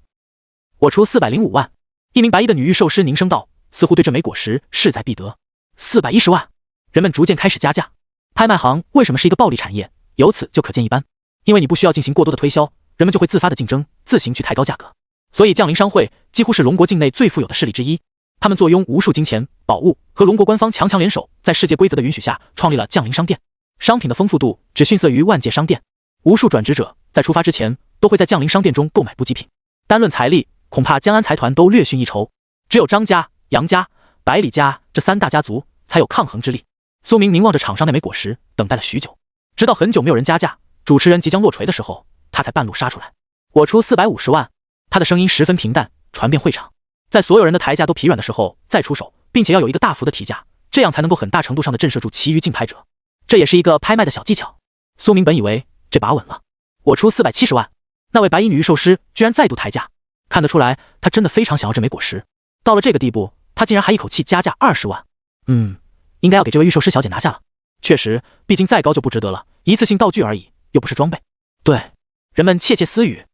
我出405万。一名白衣的女御兽师凝声道，似乎对这枚果实势在必得。410万。人们逐渐开始加价。拍卖行为什么是一个暴利产业，由此就可见一斑。因为你不需要进行过多的推销，人们就会自发的竞争，自行去抬高价格。所以降临商会几乎是龙国境内最富有的势力之一。他们坐拥无数金钱、宝物，和龙国官方强联手，在世界规则的允许下，创立了降临商店。商品的丰富度只逊色于万界商店。无数转职者在出发之前，都会在降临商店中购买补给品。单论财力，恐怕江安财团都略逊一筹。只有张家、杨家、百里家这3大家族才有抗衡之力。苏明凝望着场上那枚果实，等待了许久，直到很久没有人加价，主持人即将落锤的时候，他才半路杀出来。我出450万。他的声音十分平淡，传遍会场。在所有人的抬价都疲软的时候再出手，并且要有一个大幅的提价，这样才能够很大程度上的震慑住其余竞拍者。这也是一个拍卖的小技巧。苏明本以为这把稳了，我出470万。那位白衣女御兽师居然再度抬价，看得出来他真的非常想要这枚果实。到了这个地步，他竟然还一口气加价20万。应该要给这位御兽师小姐拿下了。确实，毕竟再高就不值得了，一次性道具而已，又不是装备。对，人们窃窃私语，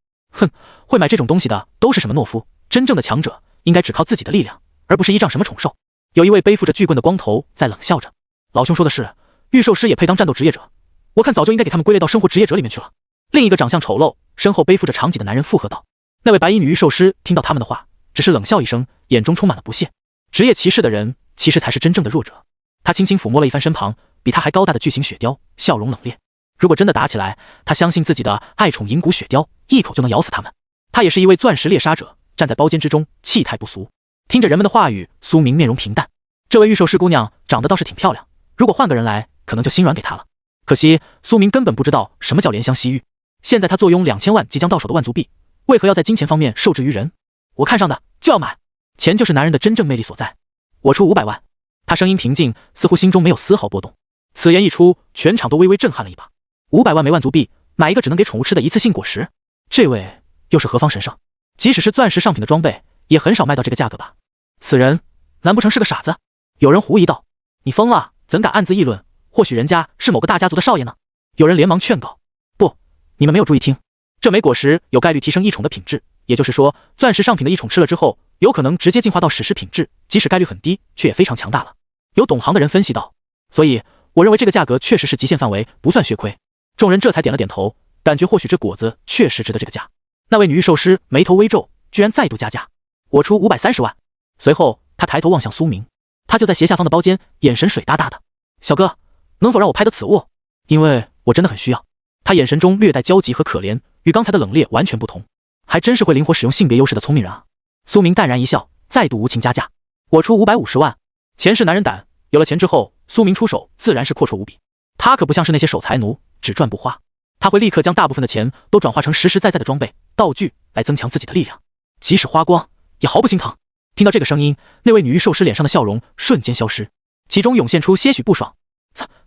会买这种东西的都是什么懦夫？真正的强者应该只靠自己的力量，而不是依仗什么宠兽。有一位背负着巨棍的光头在冷笑着。老兄说的是，御兽师也配当战斗职业者？我看早就应该给他们归类到生活职业者里面去了。另一个长相丑陋、身后背负着长戟的男人附和道。那位白衣女御兽师听到他们的话，只是冷笑一声，眼中充满了不屑。职业骑士的人其实才是真正的弱者。他轻轻抚摸了一番身旁比他还高大的巨型雪貂，笑容冷冽。如果真的打起来，他相信自己的爱宠银骨雪貂一口就能咬死他们。他也是一位钻石猎杀者，站在包间之中，气态不俗。听着人们的话语，苏明面容平淡。这位御兽师姑娘长得倒是挺漂亮，如果换个人来，可能就心软给她了。可惜苏明根本不知道什么叫怜香惜玉。现在他坐拥2000万即将到手的万族币，为何要在金钱方面受制于人？我看上的就要买，钱就是男人的真正魅力所在。我出500万。他声音平静，似乎心中没有丝毫波动。此言一出，全场都微微震撼了一把。500万枚万族币，买一个只能给宠物吃的一次性果实，这位又是何方神圣？即使是钻石上品的装备，也很少卖到这个价格吧？此人难不成是个傻子？有人狐疑道：“你疯了，怎敢暗自议论？或许人家是某个大家族的少爷呢？”有人连忙劝告：“不，你们没有注意听，这枚果实有概率提升异宠的品质，也就是说，钻石上品的异宠吃了之后，有可能直接进化到史诗品质，即使概率很低，却也非常强大了。”有懂行的人分析道：“所以我认为这个价格确实是极限范围，不算血亏。”众人这才点了点头，感觉或许这果子确实值得这个价。那位女御兽师眉头微皱，居然再度加价：“我出530万。”随后他抬头望向苏明，他就在斜下方的包间，眼神水哒哒的：“小哥，能否让我拍得此物？因为我真的很需要。”他眼神中略带焦急和可怜，与刚才的冷冽完全不同。还真是会灵活使用性别优势的聪明人啊！苏明淡然一笑，再度无情加价：“我出550万。”钱是男人胆，有了钱之后，苏明出手自然是阔绰无比。他可不像是那些守财奴，只赚不花。他会立刻将大部分的钱都转化成实实在在的装备、道具，来增强自己的力量，即使花光也毫不心疼。听到这个声音，那位女御兽师脸上的笑容瞬间消失，其中涌现出些许不爽。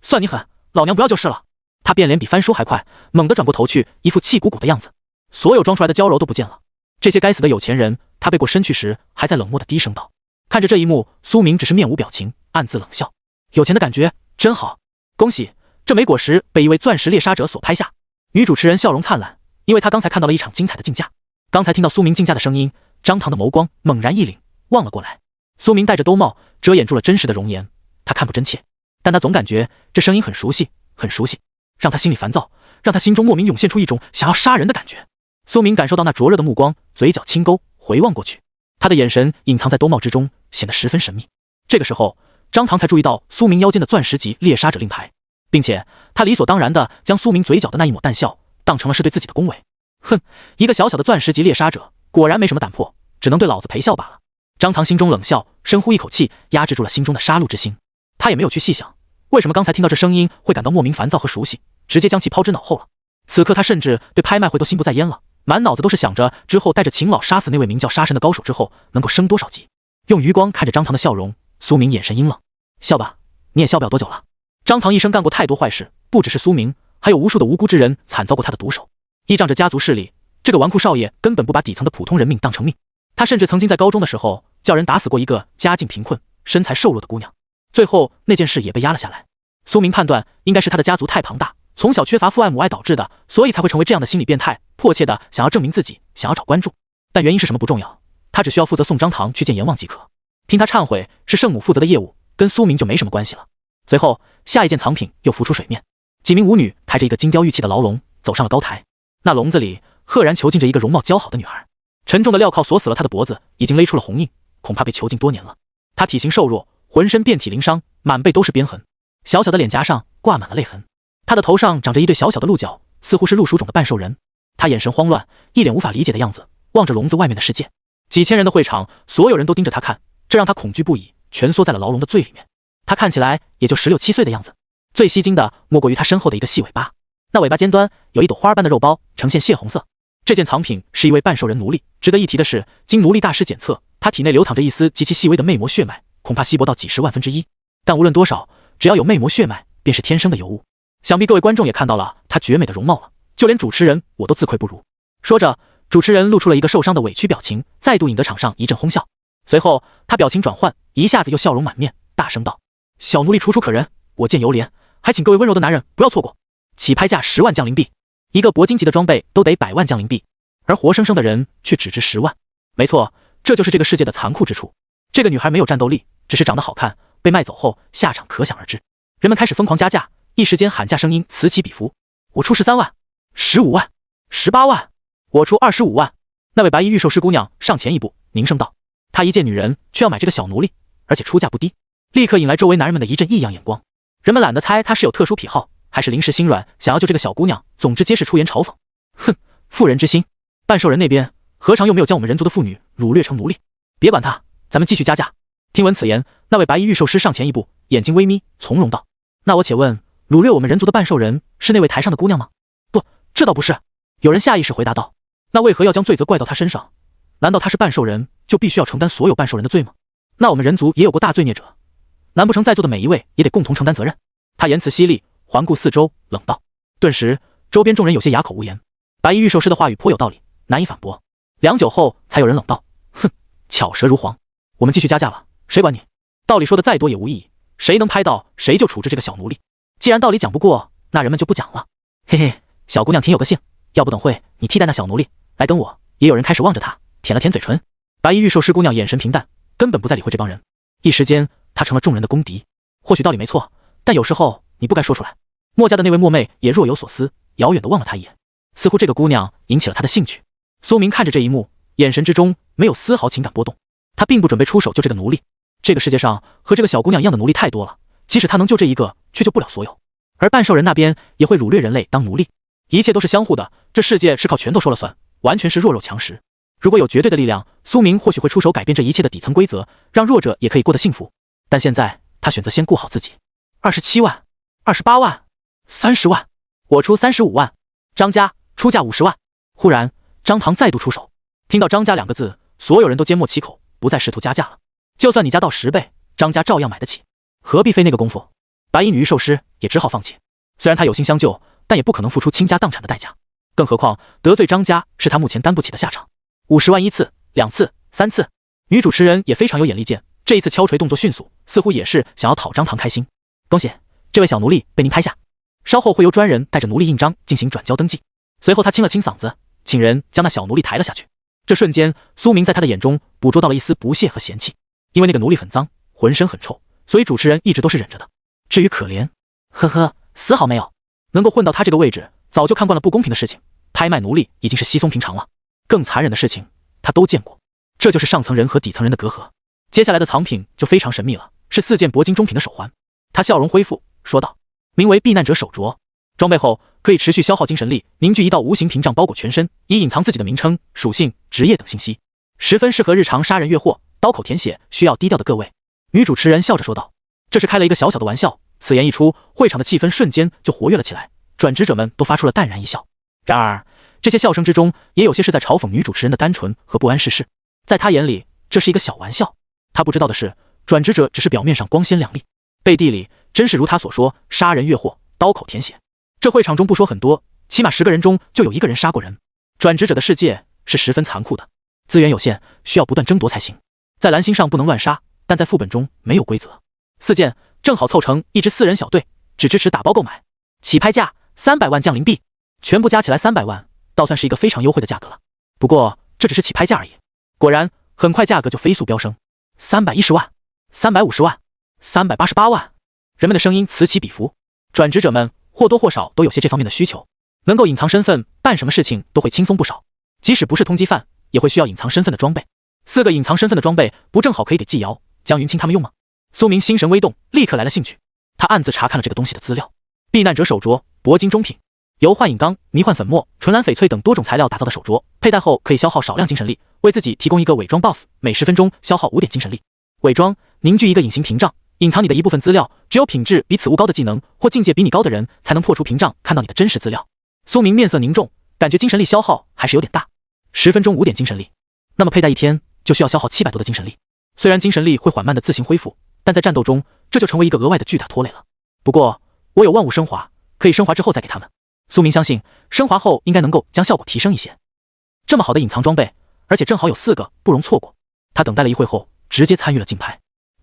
算你狠，老娘不要就是了。他变脸比翻书还快，猛地转过头去，一副气鼓鼓的样子。所有装出来的娇柔都不见了。这些该死的有钱人，他背过身去时还在冷漠的低声道。看着这一幕，苏明只是面无表情，暗自冷笑。有钱的感觉真好，恭喜，这枚果实被一位钻石猎杀者所拍下。女主持人笑容灿烂，因为她刚才看到了一场精彩的竞价。刚才听到苏明竞价的声音，张唐的眸光猛然一凛，望了过来。苏明戴着兜帽，遮掩住了真实的容颜，他看不真切，但他总感觉这声音很熟悉，很熟悉，让他心里烦躁，让他心中莫名涌现出一种想要杀人的感觉。苏明感受到那灼热的目光，嘴角轻勾，回望过去，他的眼神隐藏在兜帽之中，显得十分神秘。这个时候，张唐才注意到苏明腰间的钻石级猎杀者令牌，并且他理所当然地将苏明嘴角的那一抹淡笑当成了是对自己的恭维。一个小小的钻石级猎杀者，果然没什么胆魄，只能对老子陪笑罢了。张唐心中冷笑，深呼一口气，压制住了心中的杀戮之心。他也没有去细想，为什么刚才听到这声音会感到莫名烦躁和熟悉，直接将其抛之脑后了。此刻他甚至对拍卖会都心不在焉了，满脑子都是想着之后带着秦老杀死那位名叫杀神的高手之后能够升多少级。用余光看着张唐的笑容，苏明眼神阴冷：“笑吧，你也笑不了多久了。”张唐一生干过太多坏事，不只是苏明，还有无数的无辜之人惨遭过他的毒手。依仗着家族势力，这个纨绔少爷根本不把底层的普通人命当成命。他甚至曾经在高中的时候叫人打死过一个家境贫困、身材瘦弱的姑娘，最后那件事也被压了下来。苏明判断应该是他的家族太庞大，从小缺乏父爱母爱导致的，所以才会成为这样的心理变态，迫切的想要证明自己，想要找关注。但原因是什么不重要，他只需要负责送张唐去见阎王即可。听他忏悔是圣母负责的业务，跟苏明就没什么关系了。随后下一件藏品又浮出水面，几名舞女抬着一个金雕玉砌的牢笼走上了高台，那笼子里赫然囚禁着一个容貌姣好的女孩。沉重的镣铐锁死了他的脖子，已经勒出了红印，恐怕被囚禁多年了。他体型瘦弱，浑身遍体鳞伤，满背都是鞭痕，小小的脸颊上挂满了泪痕。他的头上长着一对小小的鹿角，似乎是鹿属种的半兽人。他眼神慌乱，一脸无法理解的样子，望着笼子外面的世界。几千人的会场，所有人都盯着他看，这让他恐惧不已，蜷缩在了牢笼的最里面。他看起来也就16、17岁的样子。最吸睛的莫过于他身后的一个细尾巴，那尾巴尖端有一朵花般的肉包，呈现血红色。这件藏品是一位半兽人奴隶。值得一提的是，经奴隶大师检测，他体内流淌着一丝极其细微的魅魔血脉，恐怕稀薄到几10万分之一。但无论多少，只要有魅魔血脉，便是天生的尤物。想必各位观众也看到了他绝美的容貌了，就连主持人我都自愧不如。说着，主持人露出了一个受伤的委屈表情，再度引得场上一阵哄笑。随后他表情转换，一下子又笑容满面，大声道：小奴隶楚楚可人，我见犹怜，还请各位温柔的男人不要错过。起拍价10万将灵币，一个铂金级的装备都得100万将灵币，而活生生的人却只值10万。没错，这就是这个世界的残酷之处。这个女孩没有战斗力，只是长得好看，被卖走后下场可想而知。人们开始疯狂加价，一时间喊价声音此起彼伏。我出13万，15万，18万，我出25万。那位白衣御兽师姑娘上前一步，凝声道：她一介女人，却要买这个小奴隶，而且出价不低，立刻引来周围男人们的一阵异样眼光。人们懒得猜她是有特殊癖好，还是临时心软，想要救这个小姑娘，总之皆是出言嘲讽。哼，妇人之心，半兽人那边何尝又没有将我们人族的妇女掳掠成奴隶？别管他，咱们继续加价。听闻此言，那位白衣御兽师上前一步，眼睛微眯，从容道：那我且问，掳掠我们人族的半兽人是那位台上的姑娘吗？不，这倒不是。有人下意识回答道：那为何要将罪责怪到她身上？难道她是半兽人，就必须要承担所有半兽人的罪吗？那我们人族也有过大罪孽者，难不成在座的每一位也得共同承担责任？他言辞犀利，环顾四周，冷道。顿时周边众人有些哑口无言。白衣御兽师的话语颇有道理，难以反驳。良久后才有人冷道：哼，巧舌如簧，我们继续加价了，谁管你？道理说的再多也无意义，谁能拍到谁就处置这个小奴隶。既然道理讲不过，那人们就不讲了。嘿嘿，小姑娘挺有个性，要不等会你替代那小奴隶来跟我。也有人开始望着她，舔了舔嘴唇。白衣御兽师姑娘眼神平淡，根本不再理会这帮人。一时间她成了众人的公敌。或许道理没错，但有时候你不该说出来。墨家的那位墨妹也若有所思，遥远地望了她一眼，似乎这个姑娘引起了她的兴趣。苏明看着这一幕，眼神之中没有丝毫情感波动。他并不准备出手救这个奴隶。这个世界上和这个小姑娘一样的奴隶太多了，即使他能救这一个，却救不了所有。而半兽人那边也会掳掠人类当奴隶，一切都是相互的。这世界是靠拳头说了算，完全是弱肉强食。如果有绝对的力量，苏明或许会出手改变这一切的底层规则，让弱者也可以过得幸福。但现在他选择先顾好自己。27万，28万，30万，我出35万。张家出价50万。忽然张唐再度出手，听到张家2个字，所有人都缄默其口，不再试图加价了。就算你加到10倍，张家照样买得起，何必费那个功夫？白衣女御兽师也只好放弃。虽然她有心相救，但也不可能付出倾家荡产的代价，更何况得罪张家是她目前担不起的下场。50万1次、2次、3次。女主持人也非常有眼力见，这一次敲锤动作迅速，似乎也是想要讨张唐开心。恭喜，这位小奴隶被您拍下，稍后会由专人带着奴隶印章进行转交登记。随后他清了清嗓子，请人将那小奴隶抬了下去。这瞬间，苏明在他的眼中捕捉到了一丝不屑和嫌弃，因为那个奴隶很脏，浑身很臭，所以主持人一直都是忍着的。至于可怜，呵呵，丝毫没有。能够混到他这个位置，早就看惯了不公平的事情，拍卖奴隶已经是稀松平常了。更残忍的事情，他都见过。这就是上层人和底层人的隔阂。接下来的藏品就非常神秘了，是4件铂金中品的手环。他笑容恢复，说道：名为避难者手镯，装备后可以持续消耗精神力，凝聚一道无形屏障包裹全身，以隐藏自己的名称、属性、职业等信息，十分适合日常杀人越货、刀口舔血需要低调的各位。女主持人笑着说道。这是开了一个小小的玩笑，此言一出，会场的气氛瞬间就活跃了起来，转职者们都发出了淡然一笑。然而这些笑声之中，也有些是在嘲讽女主持人的单纯和不谙世事。在他眼里，这是一个小玩笑。他不知道的是，转职者只是表面上光鲜亮丽，背地里真是如他所说，杀人越货、刀口舔血。这会场中不说很多，起码10个人中就有1个人杀过人。转职者的世界是十分残酷的，资源有限，需要不断争夺才行。在蓝星上不能乱杀，但在副本中没有规则。4件正好凑成一支4人小队，只支持打包购买。起拍价300万将灵币，全部加起来300万，倒算是一个非常优惠的价格了。不过这只是起拍价而已。果然，很快价格就飞速飙升，310万、350万、388万，人们的声音此起彼伏。转职者们或多或少都有些这方面的需求，能够隐藏身份，办什么事情都会轻松不少。即使不是通缉犯，也会需要隐藏身份的装备。4个隐藏身份的装备，不正好可以给季瑶、江云清他们用吗？苏明心神微动，立刻来了兴趣。他暗自查看了这个东西的资料。避难者手镯，铂金中品，由幻影钢、迷幻粉末、纯蓝翡翠等多种材料打造的手镯，佩戴后可以消耗少量精神力，为自己提供一个伪装 buff， 每10分钟消耗5点精神力。伪装凝聚一个隐形屏障，隐藏你的一部分资料，只有品质比此物高的技能或境界比你高的人才能破除屏障，看到你的真实资料。苏明面色凝重，感觉精神力消耗还是有点大。10分钟5点精神力，那么佩戴1天就需要消耗700多的精神力。虽然精神力会缓慢的自行恢复，但在战斗中这就成为一个额外的巨大拖累了。不过我有万物升华，可以升华之后再给他们。苏明相信升华后应该能够将效果提升一些。这么好的隐藏装备，而且正好有4个，不容错过。他等待了一会后，直接参与了竞拍。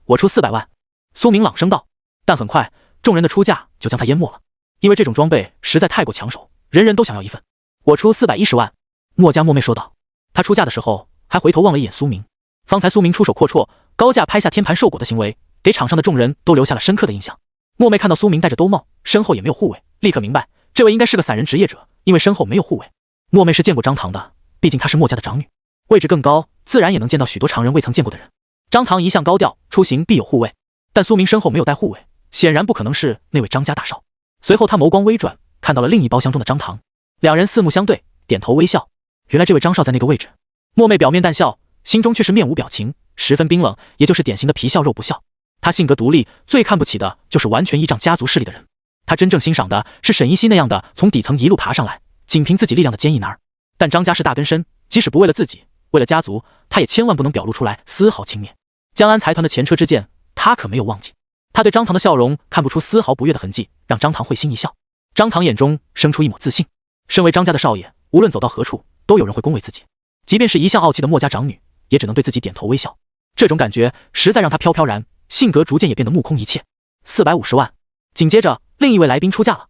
我出400万，苏明朗声道。但很快众人的出价就将他淹没了，因为这种装备实在太过抢手，人人都想要一份。我出410万，墨家墨妹说道。他出价的时候还回头望了一眼苏明。方才苏明出手阔绰，高价拍下天盘兽果的行为，给场上的众人都留下了深刻的印象。墨妹看到苏明戴着兜帽，身后也没有护卫，立刻明白这位应该是个散人职业者，因为身后没有护卫。墨妹是见过张唐的，毕竟她是墨家的长女，位置更高，自然也能见到许多常人未曾见过的人。张唐一向高调，出行必有护卫，但苏明身后没有带护卫，显然不可能是那位张家大少。随后他眸光微转，看到了另一包厢中的张唐，两人四目相对，点头微笑。原来这位张少在那个位置。墨妹表面淡笑，心中却是面无表情，十分冰冷，也就是典型的皮笑肉不笑。她性格独立，最看不起的就是完全依仗家族势力的人。她真正欣赏的是沈依稀那样的从底层一路爬上来，仅凭自己力量的坚毅男儿。但张家是大根深，即使不为了自己，为了家族，他也千万不能表露出来丝毫轻蔑。江安财团的前车之鉴，他可没有忘记。他对张唐的笑容看不出丝毫不悦的痕迹，让张唐会心一笑。张唐眼中生出一抹自信，身为张家的少爷，无论走到何处，都有人会恭维自己，即便是一向傲气的墨家长女，也只能对自己点头微笑。这种感觉实在让他飘飘然，性格逐渐也变得目空一切。450万。紧接着另一位来宾出价了。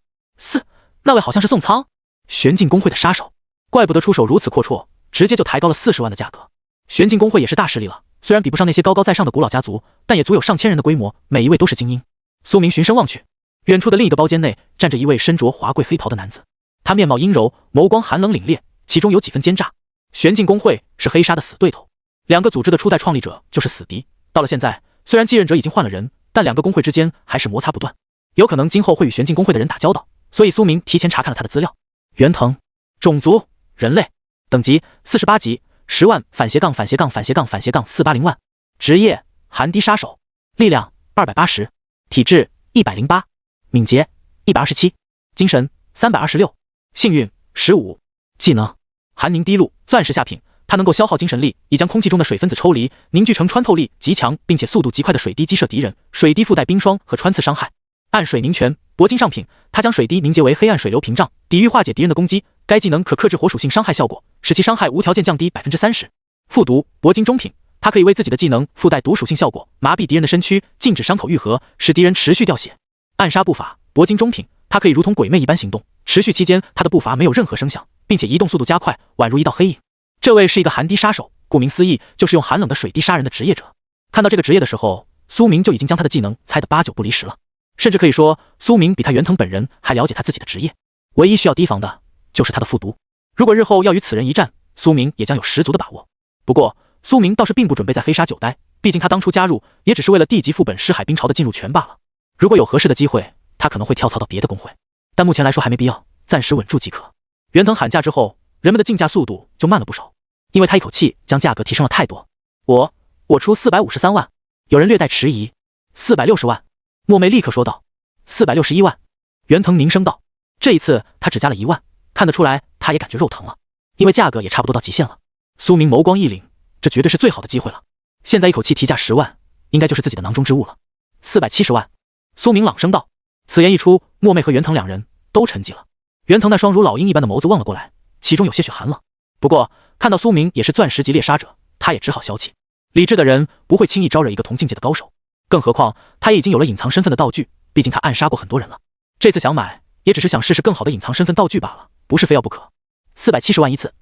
那位好像是宋仓，玄镜公会的杀手，怪不得出手如此阔绰，直接就抬高了40万的价格。玄镜公会也是大势力了，虽然比不上那些高高在上的古老家族，但也足有上千人的规模，每一位都是精英。苏明循声望去，远处的另一个包间内站着一位身着华贵黑袍的男子，他面貌阴柔，眸光寒冷凛冽，其中有几分奸诈。玄镜公会是黑沙的死对头，两个组织的初代创立者就是死敌，到了现在，虽然继任者已经换了人，但两个公会之间还是摩擦不断，有可能今后会与玄镜公会的人打交道，所以苏明提前查看了他的资料。袁腾，种族人类，等级48级，10万//480万，职业寒滴杀手，力量280，体质108，敏捷127，精神326，幸运15，技能寒凝滴露，钻石下品，它能够消耗精神力，以将空气中的水分子抽离，凝聚成穿透力极强并且速度极快的水滴击射敌人，水滴附带冰霜和穿刺伤害。暗水凝拳，铂金上品，它将水滴凝结为黑暗水流屏障，抵御化解敌人的攻击。该技能可克制火属性伤害效果，使其伤害无条件降低30%。复毒，铂金中品，它可以为自己的技能附带毒属性效果，麻痹敌人的身躯，禁止伤口愈合，使敌人持续掉血。暗杀步伐，铂金中品，它可以如同鬼魅一般行动，持续期间它的步伐没有任何声响，并且移动速度加快，宛如一道黑影。这位是一个寒滴杀手，顾名思义，就是用寒冷的水滴杀人的职业者。看到这个职业的时候，苏明就已经将他的技能猜得8九不离10了，甚至可以说苏明比他袁腾本人还了解他自己的职业。唯一需要提防的就是他的复读，如果日后要与此人一战，苏明也将有十足的把握。不过苏明倒是并不准备在黑沙久待，毕竟他当初加入也只是为了地级副本尸海冰潮的进入权罢了。如果有合适的机会，他可能会跳槽到别的公会，但目前来说还没必要，暂时稳住即可。袁腾喊价之后，人们的竞价速度就慢了不少，因为他一口气将价格提升了太多。我出453万。有人略带迟疑。460万。墨妹立刻说道。461万。袁腾凝声道。这一次他只加了1万，看得出来他也感觉肉疼了，因为价格也差不多到极限了。苏明眸光一凛，这绝对是最好的机会了，现在一口气提价10万，应该就是自己的囊中之物了。470万。苏明朗声道。此言一出，墨妹和袁腾两人都沉寂了。袁腾那双如老鹰一般的眸子望了过来，其中有些许寒冷。不过看到苏明也是钻石级猎杀者，他也只好消气。理智的人不会轻易招惹一个同境界的高手，更何况他也已经有了隐藏身份的道具，毕竟他暗杀过很多人了。这次想买，也只是想试试更好的隐藏身份道具罢了，不是非要不可。470万一次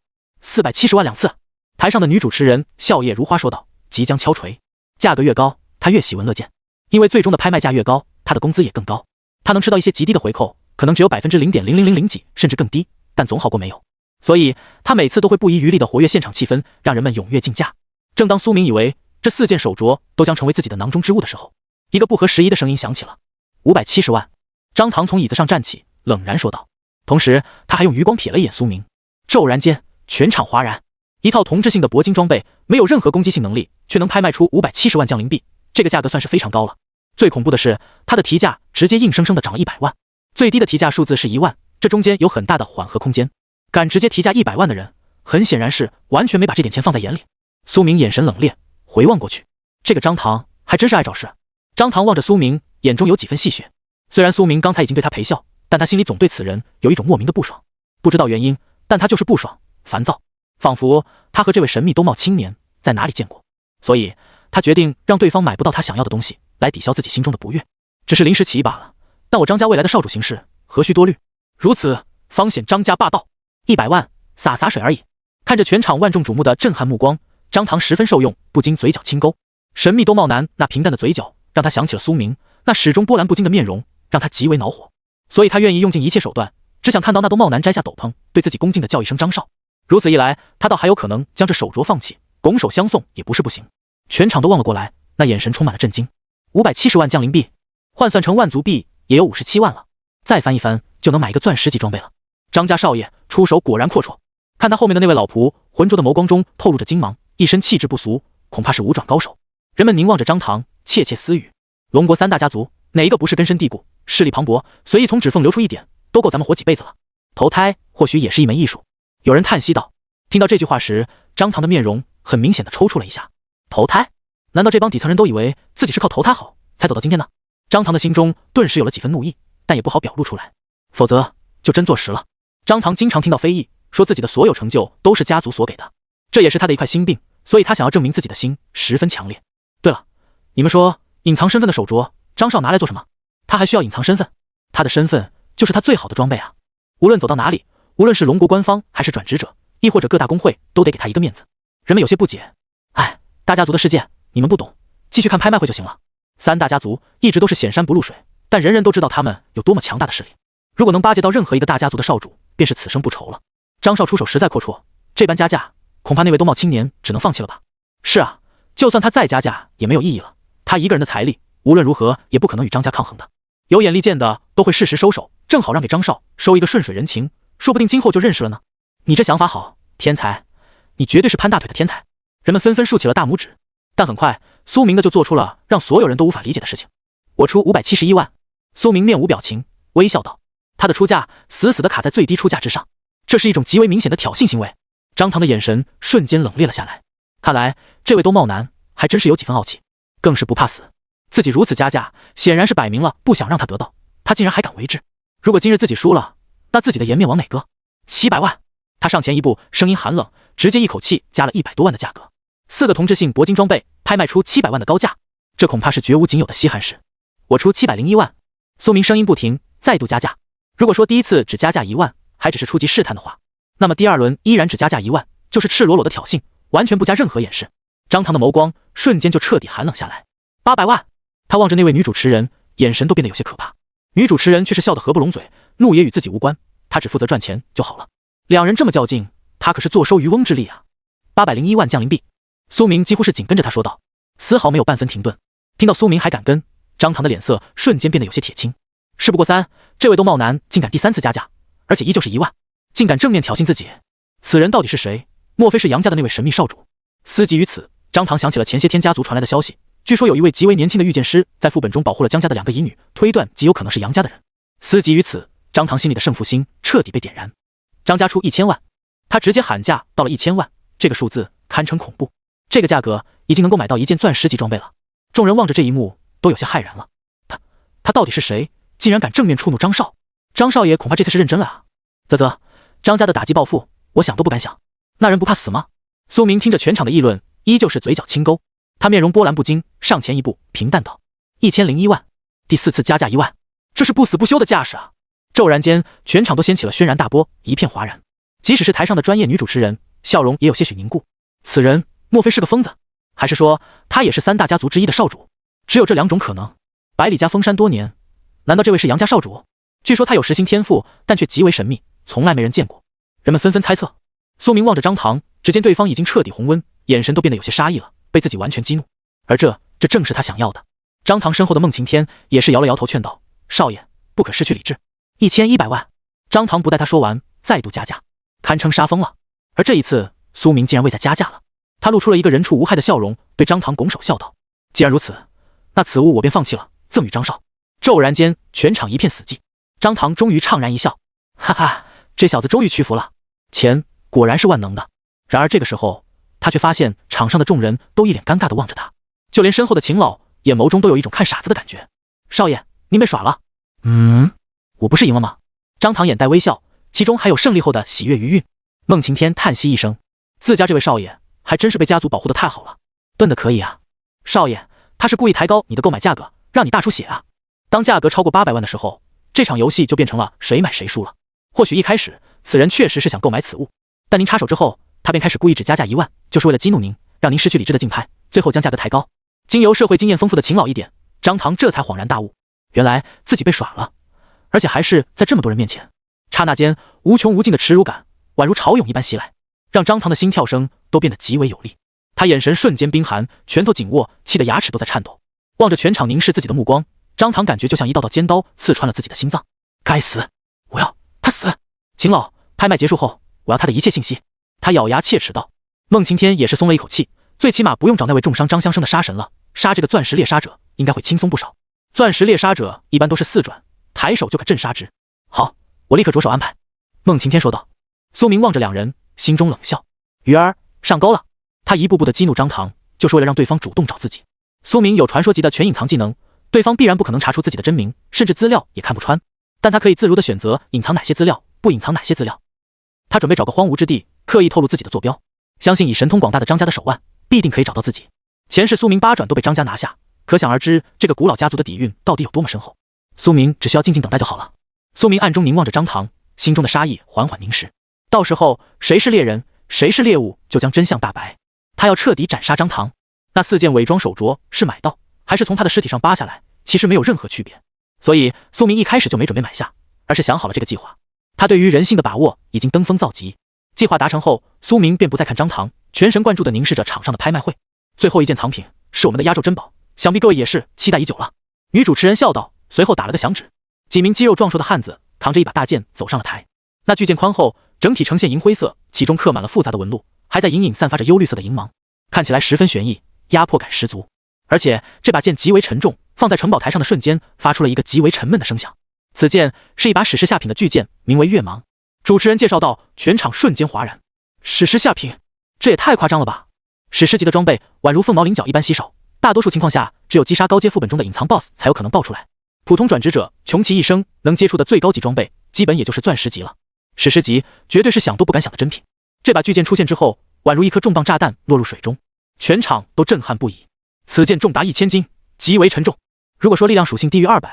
，470万2次。台上的女主持人笑靥如花说道，即将敲锤。价格越高，他越喜闻乐见，因为最终的拍卖价越高，他的工资也更高，他能吃到一些极低的回扣，可能只有0.0000几，甚至更低，但总好过没有。所以他每次都会不遗余力地活跃现场气氛，让人们踊跃竞价。正当苏明以为这4件手镯都将成为自己的囊中之物的时候，一个不合时宜的声音响起了：570万。张唐从椅子上站起，冷然说道，同时他还用余光瞥了一眼苏明。骤然间，全场哗然。一套同质性的铂金装备，没有任何攻击性能力，却能拍卖出570万降临币，这个价格算是非常高了。最恐怖的是，他的提价直接硬生生的涨了100万，最低的提价数字是1万，这中间有很大的缓和空间。敢直接提价100万的人，很显然是完全没把这点钱放在眼里。苏明眼神冷冽，回望过去，这个张唐还真是爱找事。张唐望着苏明，眼中有几分戏谑。虽然苏明刚才已经对他陪笑，但他心里总对此人有一种莫名的不爽，不知道原因，但他就是不爽、烦躁，仿佛他和这位神秘兜帽青年在哪里见过。所以他决定让对方买不到他想要的东西，来抵消自己心中的不悦。只是临时起意罢了，但我张家未来的少主行事，何须多虑，如此方显张家霸道。100万，洒洒水而已。看着全场万众瞩目的震撼目光，张唐十分受用，不禁嘴角轻勾。神秘兜帽男那平淡的嘴角，让他想起了苏明那始终波澜不惊的面容，让他极为恼火。所以他愿意用尽一切手段，只想看到那兜帽男摘下斗篷，对自己恭敬地叫一声张少。如此一来，他倒还有可能将这手镯放弃，拱手相送也不是不行。全场都望了过来，那眼神充满了震惊。570万降临币，换算成万族币也有57万了，再翻一番就能买一个钻石级装备了。张家少爷出手果然阔绰，看他后面的那位老仆，浑浊的眸光中透露着精芒，一身气质不俗，恐怕是武转高手。人们凝望着张唐，窃窃私语：龙国3大家族，哪一个不是根深蒂固，势力磅礴，随意从指缝流出一点，都够咱们活几辈子了。投胎或许也是一门艺术。有人叹息道。听到这句话时，张唐的面容很明显的抽搐了一下。投胎？难道这帮底层人都以为自己是靠投胎好才走到今天呢？张唐的心中顿时有了几分怒意，但也不好表露出来，否则就真坐实了。张唐经常听到非议说自己的所有成就都是家族所给的，这也是他的一块心病，所以他想要证明自己的心十分强烈。对了，你们说隐藏身份的手镯，张少拿来做什么？他还需要隐藏身份？他的身份就是他最好的装备啊！无论走到哪里，无论是龙国官方还是转职者，亦或者各大公会，都得给他一个面子。人们有些不解，哎，大家族的世界你们不懂，继续看拍卖会就行了。3大家族一直都是显山不露水，但人人都知道他们有多么强大的势力。如果能巴结到任何一个大家族的少主，便是此生不愁了。张少出手实在阔绰，这般加价，恐怕那位兜帽青年只能放弃了吧？是啊，就算他再加价也没有意义了，他一个人的财力无论如何也不可能与张家抗衡的。有眼力见的都会适时收手，正好让给张少收一个顺水人情，说不定今后就认识了呢。你这想法好，天才，你绝对是潘大腿的天才。人们纷纷竖起了大拇指，但很快苏明的就做出了让所有人都无法理解的事情。我出571万。苏明面无表情，微笑道，他的出价死死地卡在最低出价之上，这是一种极为明显的挑衅行为。张唐的眼神瞬间冷冽了下来，看来这位兜帽男还真是有几分傲气，更是不怕死。自己如此加价，显然是摆明了不想让他得到，他竟然还敢为之。如果今日自己输了，那自己的颜面往哪搁？700万。他上前一步，声音寒冷，直接一口气加了100多万的价格。4个同质性铂金装备拍卖出700万的高价，这恐怕是绝无仅有的稀罕事。我出701万。苏明声音不停，再度加价。如果说第一次只加价1万还只是初级试探的话，那么第2轮依然只加价1万，就是赤裸裸的挑衅，完全不加任何掩饰。张唐的眸光瞬间就彻底寒冷下来。800万。他望着那位女主持人，眼神都变得有些可怕。女主持人却是笑得合不拢嘴，怒也与自己无关，她只负责赚钱就好了。两人这么较劲，他可是坐收渔翁之利啊。801万降临币。苏明几乎是紧跟着他说道，丝毫没有半分停顿。听到苏明还敢跟，张唐的脸色瞬间变得有些铁青。事不过三，这位兜帽男竟敢第3次加价，而且依旧是1万，竟敢正面挑衅自己。此人到底是谁？莫非是杨家的那位神秘少主？思及于此，张唐想起了前些天家族传来的消息，据说有一位极为年轻的御剑师在副本中保护了江家的2个遗女，推断极有可能是杨家的人。思及于此，张唐心里的胜负心彻底被点燃。张家出1000万，他直接喊价到了1000万，这个数字堪称恐怖。这个价格已经能够买到1件钻石级装备了。众人望着这一幕都有些骇然了。他到底是谁？竟然敢正面触怒张少？张少爷恐怕这次是认真了啊！啧，张家的打击报复，我想都不敢想。那人不怕死吗？苏明听着全场的议论，依旧是嘴角轻勾，他面容波澜不惊，上前一步，平淡道：1001万，第4次加价1万，这是不死不休的架势啊！骤然间，全场都掀起了轩然大波，一片哗然。即使是台上的专业女主持人，笑容也有些许凝固。此人莫非是个疯子，还是说他也是3大家族之一的少主？只有这2种可能。百里家封山多年，难道这位是杨家少主？据说他有实心天赋，但却极为神秘，从来没人见过。人们纷纷猜测。苏明望着张唐，只见对方已经彻底红温，眼神都变得有些杀意了，被自己完全激怒。而这正是他想要的。张唐身后的孟晴天也是摇了摇头，劝道：“少爷，不可失去理智，1100万。”张唐不待他说完，再度加价，堪称杀疯了。而这一次，苏明竟然未再加价了，他露出了一个人畜无害的笑容，对张唐拱手笑道：“既然如此，那此物我便放弃了，赠与张少。”骤然间，全场一片死寂。张唐终于怅然一笑，哈哈，这小子终于屈服了，钱果然是万能的。然而这个时候，他却发现场上的众人都一脸尴尬地望着他，就连身后的秦老眼眸中都有一种看傻子的感觉。少爷，您被耍了。我不是赢了吗？张唐眼带微笑，其中还有胜利后的喜悦余韵。孟晴天叹息一声，自家这位少爷还真是被家族保护得太好了，笨得可以啊。少爷，他是故意抬高你的购买价格，让你大出血啊。当价格超过800万的时候，这场游戏就变成了谁买谁输了。或许一开始此人确实是想购买此物，但您插手之后，他便开始故意只加价1万，就是为了激怒您，让您失去理智的竞拍，最后将价格抬高。经由社会经验丰富的秦老一点，张唐这才恍然大悟，原来自己被耍了，而且还是在这么多人面前。刹那间，无穷无尽的耻辱感宛如潮涌一般袭来，让张唐的心跳声都变得极为有力。他眼神瞬间冰寒，拳头紧握，气得牙齿都在颤抖。望着全场凝视自己的目光，张唐感觉就像一道道尖刀刺穿了自己的心脏。该死，我要他死！秦老，拍卖结束后，我要他的一切信息。他咬牙切齿道。孟晴天也是松了一口气，最起码不用找那位重伤张香生的杀神了，杀这个钻石猎杀者应该会轻松不少。钻石猎杀者一般都是4转，抬手就可镇杀之。好，我立刻着手安排。孟晴天说道。苏明望着两人，心中冷笑，鱼儿上钩了。他一步步的激怒张唐，就是为了让对方主动找自己。苏明有传说级的全隐藏技能，对方必然不可能查出自己的真名，甚至资料也看不穿，但他可以自如的选择隐藏哪些资料，不隐藏哪些资料。他准备找个荒芜之地，刻意透露自己的坐标，相信以神通广大的张家的手腕，必定可以找到自己。前世苏明8转都被张家拿下，可想而知这个古老家族的底蕴到底有多么深厚。苏明只需要静静等待就好了。苏明暗中凝望着张唐，心中的杀意缓缓凝实，到时候谁是猎人，谁是猎物，就将真相大白。他要彻底斩杀张唐。那4件伪装手镯是买到还是从他的尸体上扒下来，其实没有任何区别，所以苏明一开始就没准备买下，而是想好了这个计划。他对于人性的把握已经登峰造极。计划达成后，苏明便不再看张唐，全神贯注地凝视着场上的拍卖会。最后一件藏品是我们的压轴珍宝，想必各位也是期待已久了。女主持人笑道，随后打了个响指，几名肌肉壮硕的汉子扛着一把大剑走上了台。那巨剑宽厚，整体呈现银灰色，其中刻满了复杂的纹路，还在隐隐散发着幽绿色的银芒，看起来十分悬异，压迫感十足。而且这把剑极为沉重，放在城堡台上的瞬间，发出了一个极为沉闷的声响。此剑是一把史诗下品的巨剑，名为月芒。主持人介绍道，全场瞬间哗然。史诗下品，这也太夸张了吧！史诗级的装备宛如凤毛麟角一般稀少，大多数情况下只有击杀高阶副本中的隐藏 BOSS 才有可能爆出来。普通转职者穷其一生能接触的最高级装备，基本也就是钻石级了。史诗级绝对是想都不敢想的珍品。这把巨剑出现之后，宛如一颗重磅炸弹落入水中，全场都震撼不已。此剑重达1000斤，极为沉重。如果说力量属性低于200，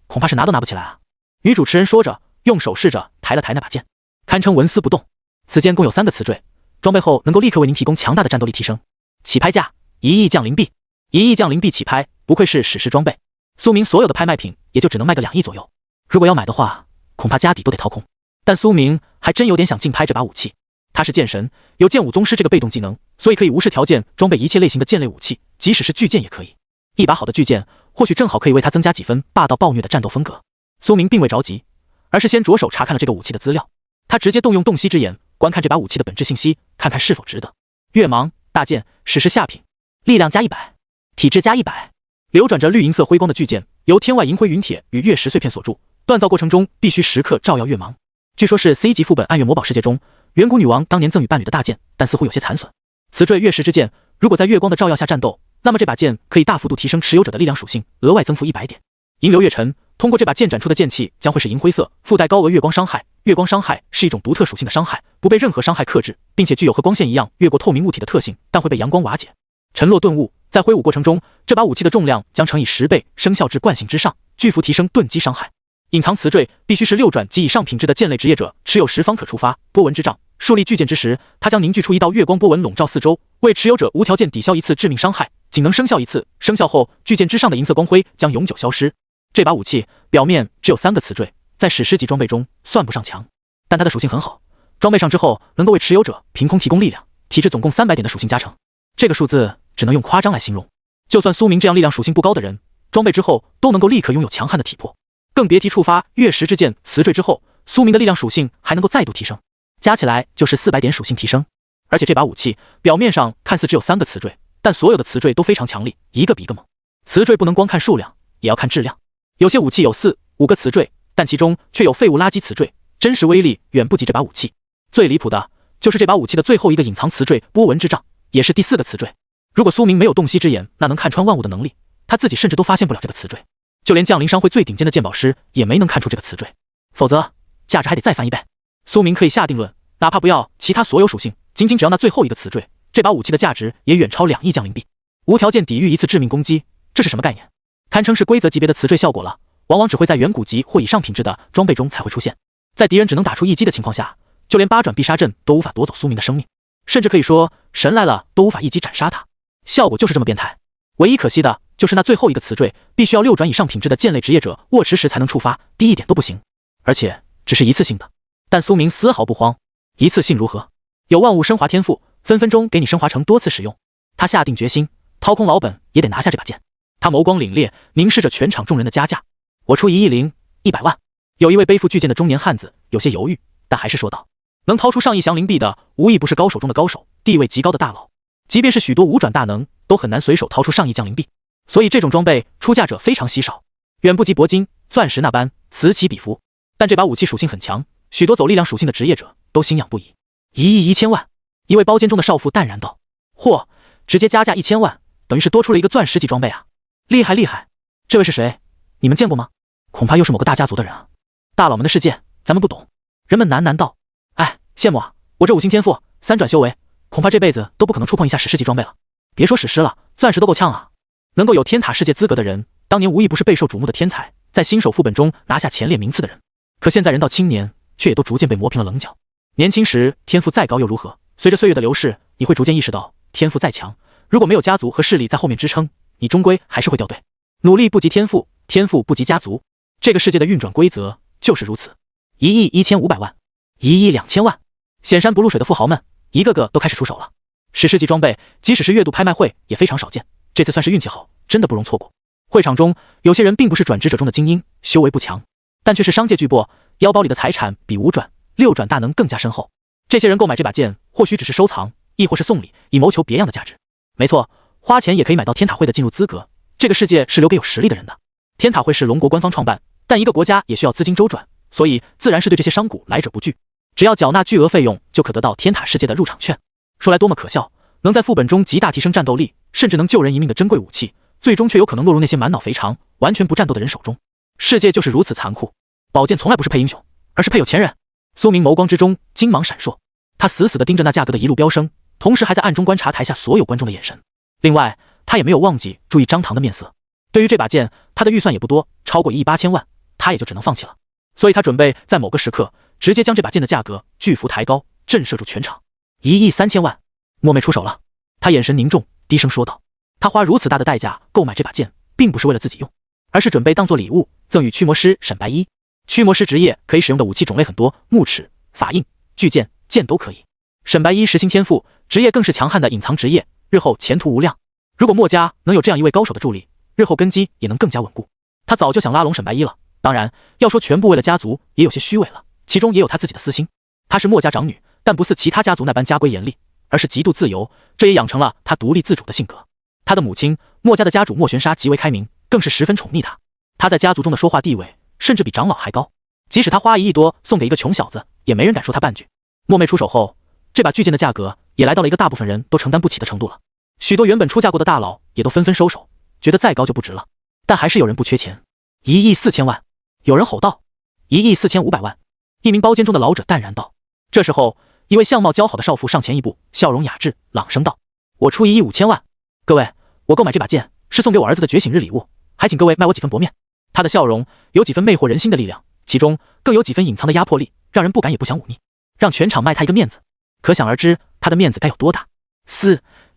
恐怕是拿都拿不起来啊！女主持人说着，用手试着抬了抬那把剑，堪称纹丝不动。此剑共有3个瓷坠，装备后能够立刻为您提供强大的战斗力提升。起拍价1亿降临币，1亿降临币起拍，不愧是史诗装备。苏明所有的拍卖品也就只能卖个2亿左右，如果要买的话，恐怕家底都得掏空。但苏明还真有点想竞拍这把武器。他是剑神，有剑舞宗师这个被动技能，所以可以无视条件装备一切类型的剑类武器，即使是巨剑也可以。一把好的巨剑，或许正好可以为他增加几分霸道暴虐的战斗风格。苏明并未着急，而是先着手查看了这个武器的资料。他直接动用洞悉之眼，观看这把武器的本质信息，看看是否值得。月芒大剑，史诗下品，力量加100，体质加100。流转着绿银色辉光的巨剑，由天外银灰陨铁与月石碎片所铸，锻造过程中必须时刻照耀月芒。据说是 C 级副本暗月魔宝世界中远古女王当年赠与伴侣的大剑，但似乎有些残损。此坠月石之剑，如果在月光的照耀下战斗，那么这把剑可以大幅度提升持有者的力量属性，额外增幅100点。银流月尘，通过这把剑展出的剑气将会是银灰色，附带高额月光伤害。月光伤害是一种独特属性的伤害，不被任何伤害克制，并且具有和光线一样越过透明物体的特性，但会被阳光瓦解。沉落顿悟，在挥舞过程中，这把武器的重量将乘以10倍，升效至惯性之上，巨幅提升钝击伤害。隐藏瓷坠必须是6转及以上品质的剑类职业者持有时方可触发。波纹之杖，树立巨剑之时，它将凝聚出一道月光波纹，笼罩四周，为持有者无条件抵消1次致命伤害，仅能生效1次。生效后，巨剑之上的银色光辉将永久消失。这把武器表面只有3个瓷坠，在史诗级装备中算不上强，但它的属性很好，装备上之后能够为持有者凭空提供力量，体质总共300点的属性加成。这个数字只能用夸张来形容。就算苏明这样力量属性不高的人，装备之后都能够立刻拥有强悍的体魄，更别提触发月食之剑磁坠之后，苏明的力量属性还能够再度提升，加起来就是400点属性提升。而且这把武器表面上看似只有3个磁坠，但所有的磁坠都非常强力，一个比一个猛。磁坠不能光看数量，也要看质量。有些武器有4、5个磁坠，但其中却有废物垃圾磁坠，真实威力远不及这把武器。最离谱的就是这把武器的最后一个隐藏磁坠波纹之杖，也是第4个磁坠。如果苏明没有洞悉之眼，那能看穿万物的能力，他自己甚至都发现不了这个磁坠，就连降临商会最顶尖的鉴宝师也没能看出这个磁坠，否则价值还得再翻1倍。苏明可以下定论，哪怕不要其他所有属性，仅只要那最后一个磁坠，这把武器的价值也远超2亿降临币，无条件抵御一次致命攻击。这是什么概念？堪称是规则级别的磁坠效果了，往往只会在远古级或以上品质的装备中才会出现。在敌人只能打出一击的情况下，就连8转必杀阵都无法夺走苏明的生命，甚至可以说神来了都无法一击斩杀他，效果就是这么变态。唯一可惜的就是那最后一个磁坠必须要6转以上品质的剑类职业者握持时才能触发，低一点都不行，而且只是一次性的。但苏明丝毫不慌，一次性如何？有万物升华天赋，分分钟给你升华成多次使用。他下定决心，掏空老本也得拿下这把剑。他眸光凛冽，凝视着全场众人的加价。我出1亿0 100万。有一位背负巨剑的中年汉子有些犹豫，但还是说道：能掏出上亿降临币的，无疑不是高手中的高手，地位极高的大佬。即便是许多5转大能，都很难随手掏出上亿降临币。所以这种装备出价者非常稀少，远不及铂金、钻石那般此起彼伏。但这把武器属性很强，许多走力量属性的职业者都心痒不已。1亿1000万。一位包间中的少妇淡然道：嚯，直接加价1000万，等于是多出了一个钻石级装备啊！厉害厉害。这位是谁？你们见过吗？恐怕又是某个大家族的人啊。大佬们的世界咱们不懂。人们喃喃道：哎，羡慕啊，我这5星天赋3转修为，恐怕这辈子都不可能触碰一下史诗级装备了。别说史诗了，钻石都够呛啊。能够有天塔世界资格的人，当年无疑不是备受瞩目的天才，在新手副本中拿下前列名次的人。可现在人到青年，却也都逐渐被磨平了棱角。年轻时天赋再高又如何？随着岁月的流逝，你会逐渐意识到，天赋再强，如果没有家族和势力在后面支撑，你终归还是会掉队。努力不及天赋，天赋不及家族，这个世界的运转规则就是如此。1亿1500万，1亿2000万，显山不露水的富豪们一个个都开始出手了。史诗级装备，即使是月度拍卖会也非常少见，这次算是运气好，真的不容错过。会场中有些人并不是转职者中的精英，修为不强，但却是商界巨擘，腰包里的财产比5转、6转大能更加深厚。这些人购买这把剑，或许只是收藏，亦或是送礼，以谋求别样的价值。没错，花钱也可以买到天塔会的进入资格。这个世界是留给有实力的人的。天塔会是龙国官方创办，但一个国家也需要资金周转，所以自然是对这些商贾来者不拒。只要缴纳巨额费用，就可得到天塔世界的入场券。说来多么可笑，能在副本中极大提升战斗力，甚至能救人一命的珍贵武器，最终却有可能落入那些满脑肥肠、完全不战斗的人手中。世界就是如此残酷。宝剑从来不是配英雄，而是配有钱人。苏明眸光之中金芒闪烁，他死死地盯着那价格的一路飙升，同时还在暗中观察台下所有观众的眼神。另外，他也没有忘记注意张唐的面色。对于这把剑，他的预算也不多，超过1亿8000万，他也就只能放弃了。所以他准备在某个时刻直接将这把剑的价格巨幅抬高，震慑住全场。1亿3000万，墨妹出手了。他眼神凝重，低声说道：他花如此大的代价购买这把剑，并不是为了自己用，而是准备当做礼物赠予驱魔师沈白衣。驱魔师职业可以使用的武器种类很多，木尺、法印、巨剑、剑都可以。沈白衣10星天赋，职业更是强悍的隐藏职业，日后前途无量。如果墨家能有这样一位高手的助力，日后根基也能更加稳固。他早就想拉拢沈白衣了，当然要说全部为了家族也有些虚伪了，其中也有他自己的私心。他是墨家长女，但不似其他家族那般家规严厉，而是极度自由，这也养成了他独立自主的性格。他的母亲墨家的家主墨玄沙极为开明，更是十分宠溺他。他在家族中的说话地位甚至比长老还高，即使他花1亿多送给一个穷小子，也没人敢说他半句。墨妹出手后，这把巨剑的价格也来到了一个大部分人都承担不起的程度了。许多原本出价过的大佬也都纷纷收手，觉得再高就不值了。但还是有人不缺钱。1亿4000万，有人吼道。1亿4500万，一名包间中的老者淡然道。这时候，一位相貌姣好的少妇上前一步，笑容雅致，朗声道：我出1亿5000万，各位，我购买这把剑是送给我儿子的觉醒日礼物，还请各位卖我几分薄面。他的笑容有几分魅惑人心的力量，其中更有几分隐藏的压迫力，让人不敢也不想忤逆，让全场卖他一个面子。可想而知，他的面子该有多大。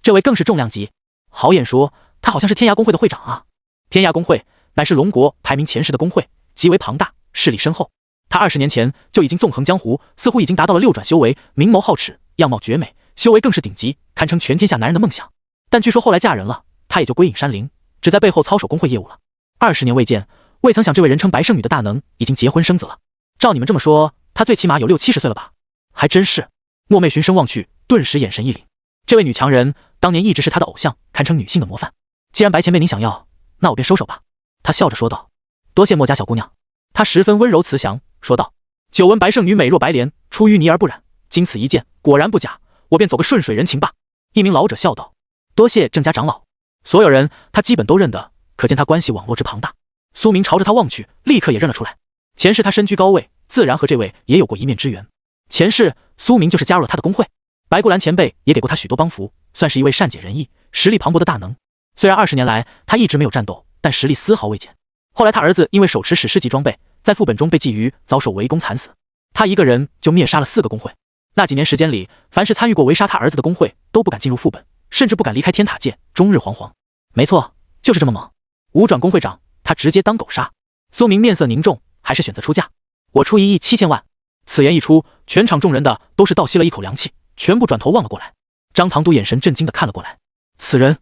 这位更是重量级。好眼说，他好像是天涯公会的会长啊。天涯公会乃是龙国排名前10的公会，极为庞大，势力深厚。他20年前就已经纵横江湖，似乎已经达到了6转修为，明眸皓齿，样貌绝美，修为更是顶级，堪称全天下男人的梦想。但据说后来嫁人了，他也就归隐山林，只在背后操守工会业务了。20年未见，未曾想这位人称白圣女的大能已经结婚生子了。照你们这么说，她最起码有60-70岁了吧？还真是。莫妹循声望去，顿时眼神一凛。这位女强人当年一直是她的偶像，堪称女性的模范。既然白前辈您想要，那我便收手吧。她笑着说道。多谢莫家小姑娘。她十分温柔慈祥说道。久闻白圣女美若白莲，出淤泥而不染，经此一见，果然不假，我便走个顺水人情吧。一名老者笑道。多谢郑家长老。所有人他基本都认得，可见他关系网络之庞大。苏明朝着他望去，立刻也认了出来。前世他身居高位，自然和这位也有过一面之缘。前世苏明就是加入了他的工会，白姑兰前辈也给过他许多帮扶，算是一位善解人意、实力磅礴的大能。虽然20年来他一直没有战斗，但实力丝毫未减。后来他儿子因为手持史诗级装备，在副本中被觊觎，遭受围攻惨死，他一个人就灭杀了4个工会。那几年时间里，凡是参与过围杀他儿子的工会都不敢进入副本，甚至不敢离开天塔界，终日惶惶。没错，就是这么猛。5转工会长，他直接当狗杀。苏明面色凝重，还是选择出价。我出1亿7千万。此言一出，全场众人的都是倒吸了一口凉气，全部转头望了过来。张唐都眼神震惊的看了过来，此人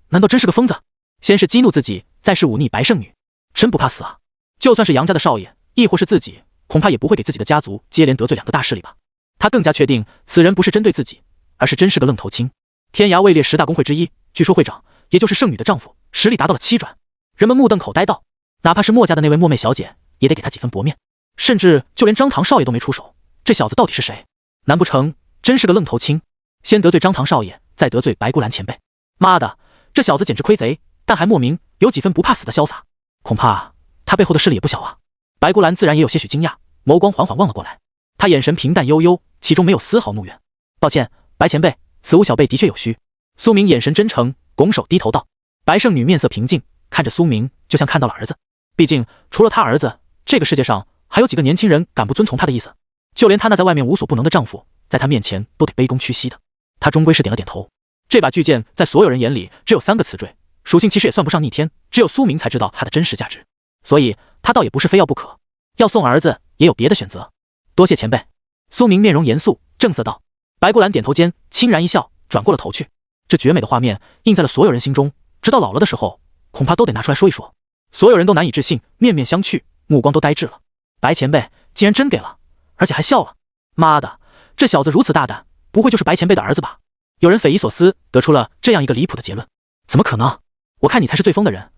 难道真是个疯子？先是激怒自己，再是忤逆白圣女，真不怕死啊！就算是杨家的少爷，亦或是自己，恐怕也不会给自己的家族接连得罪2个大势力吧。他更加确定此人不是针对自己，而是真是个愣头青。天涯位列10大工会之一，据说会长也就是圣女的丈夫实力达到了7转。人们目瞪口呆道，哪怕是莫家的那位莫妹小姐也得给他几分薄面。甚至就连张唐少爷都没出手，这小子到底是谁？难不成真是个愣头青？先得罪张唐少爷，再得罪白姑兰前辈，妈的，这小子简直亏贼，但还莫名有几分不怕死的潇洒。恐怕他背后的势力也不小啊。白姑兰自然也有些许惊讶，眸光缓缓望了过来，他眼神平淡悠悠，其中没有丝毫怒怨。抱歉，白前辈，此物小辈的确有虚。苏明眼神真诚，拱手低头道。白圣女面色平静，看着苏明就像看到了儿子。毕竟除了他儿子，这个世界上还有几个年轻人敢不遵从他的意思？就连他那在外面无所不能的丈夫，在他面前都得卑躬屈膝的。他终归是点了点头。这把巨剑在所有人眼里只有3个词缀，属性其实也算不上逆天，只有苏明才知道它的真实价值。所以他倒也不是非要不可，要送儿子也有别的选择。多谢前辈。苏明面容严肃，正色道。白姑兰点头间轻然一笑，转过了头去。这绝美的画面印在了所有人心中，直到老了的时候，恐怕都得拿出来说一说。所有人都难以置信，面面相觑，目光都呆滞了。白前辈竟然真给了，而且还笑了。妈的，这小子如此大胆，不会就是白前辈的儿子吧？有人匪夷所思得出了这样一个离谱的结论。怎么可能？我看你才是最疯的人。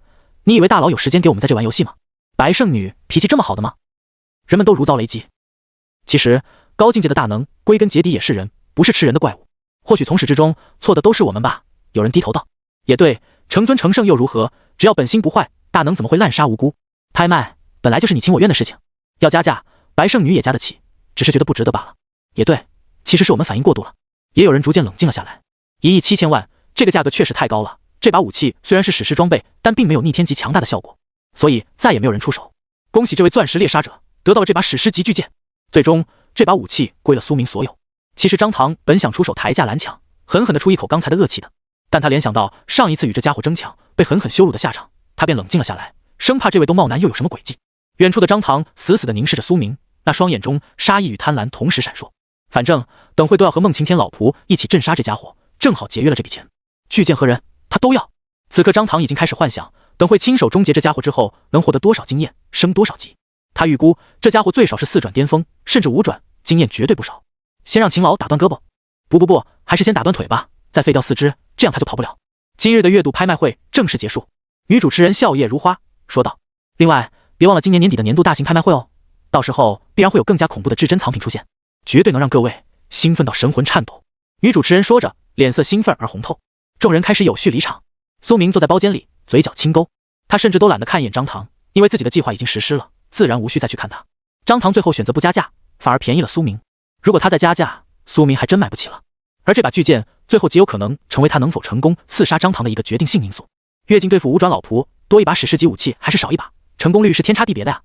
你以为大佬有时间给我们在这玩游戏吗？白圣女脾气这么好的吗？人们都如遭雷击。其实高境界的大能归根结底也是人，不是吃人的怪物。或许从始至终错的都是我们吧。有人低头道。也对，成尊成圣又如何？只要本心不坏，大能怎么会滥杀无辜？拍卖本来就是你情我愿的事情，要加价，白圣女也加得起，只是觉得不值得罢了。也对，其实是我们反应过度了。也有人逐渐冷静了下来。1亿7千万，这个价格确实太高了。这把武器虽然是史诗装备，但并没有逆天级强大的效果，所以再也没有人出手。恭喜这位钻石猎杀者得到了这把史诗级巨剑。最终这把武器归了苏明所有。其实张唐本想出手抬价拦抢，狠狠地出一口刚才的恶气的，但他联想到上一次与这家伙争抢被狠狠羞辱的下场，他便冷静了下来，生怕这位东茂男又有什么诡计。远处的张唐死死地凝视着苏明，那双眼中杀意与贪婪同时闪烁。反正等会都要和孟晴天老仆一起镇杀这家伙，正好节约了这笔钱。巨剑和人他都要。此刻张唐已经开始幻想，等会亲手终结这家伙之后能获得多少经验，升多少级。他预估这家伙最少是4转巅峰，甚至5转，经验绝对不少。先让秦老打断胳膊，不，还是先打断腿吧，再废掉4肢，这样他就跑不了。今日的月度拍卖会正式结束，女主持人笑靥如花说道。另外别忘了今年年底的年度大型拍卖会哦，到时候必然会有更加恐怖的至珍藏品出现，绝对能让各位兴奋到神魂颤抖。女主持人说着，脸色兴奋而红透。众人开始有序离场。苏明坐在包间里，嘴角轻勾，他甚至都懒得看一眼张唐，因为自己的计划已经实施了，自然无需再去看他。张唐最后选择不加价，反而便宜了苏明。如果他再加价，苏明还真买不起了。而这把巨剑最后极有可能成为他能否成功刺杀张唐的一个决定性因素。越境对付5转老仆，多一把史诗级武器还是少一把，成功率是天差地别的呀。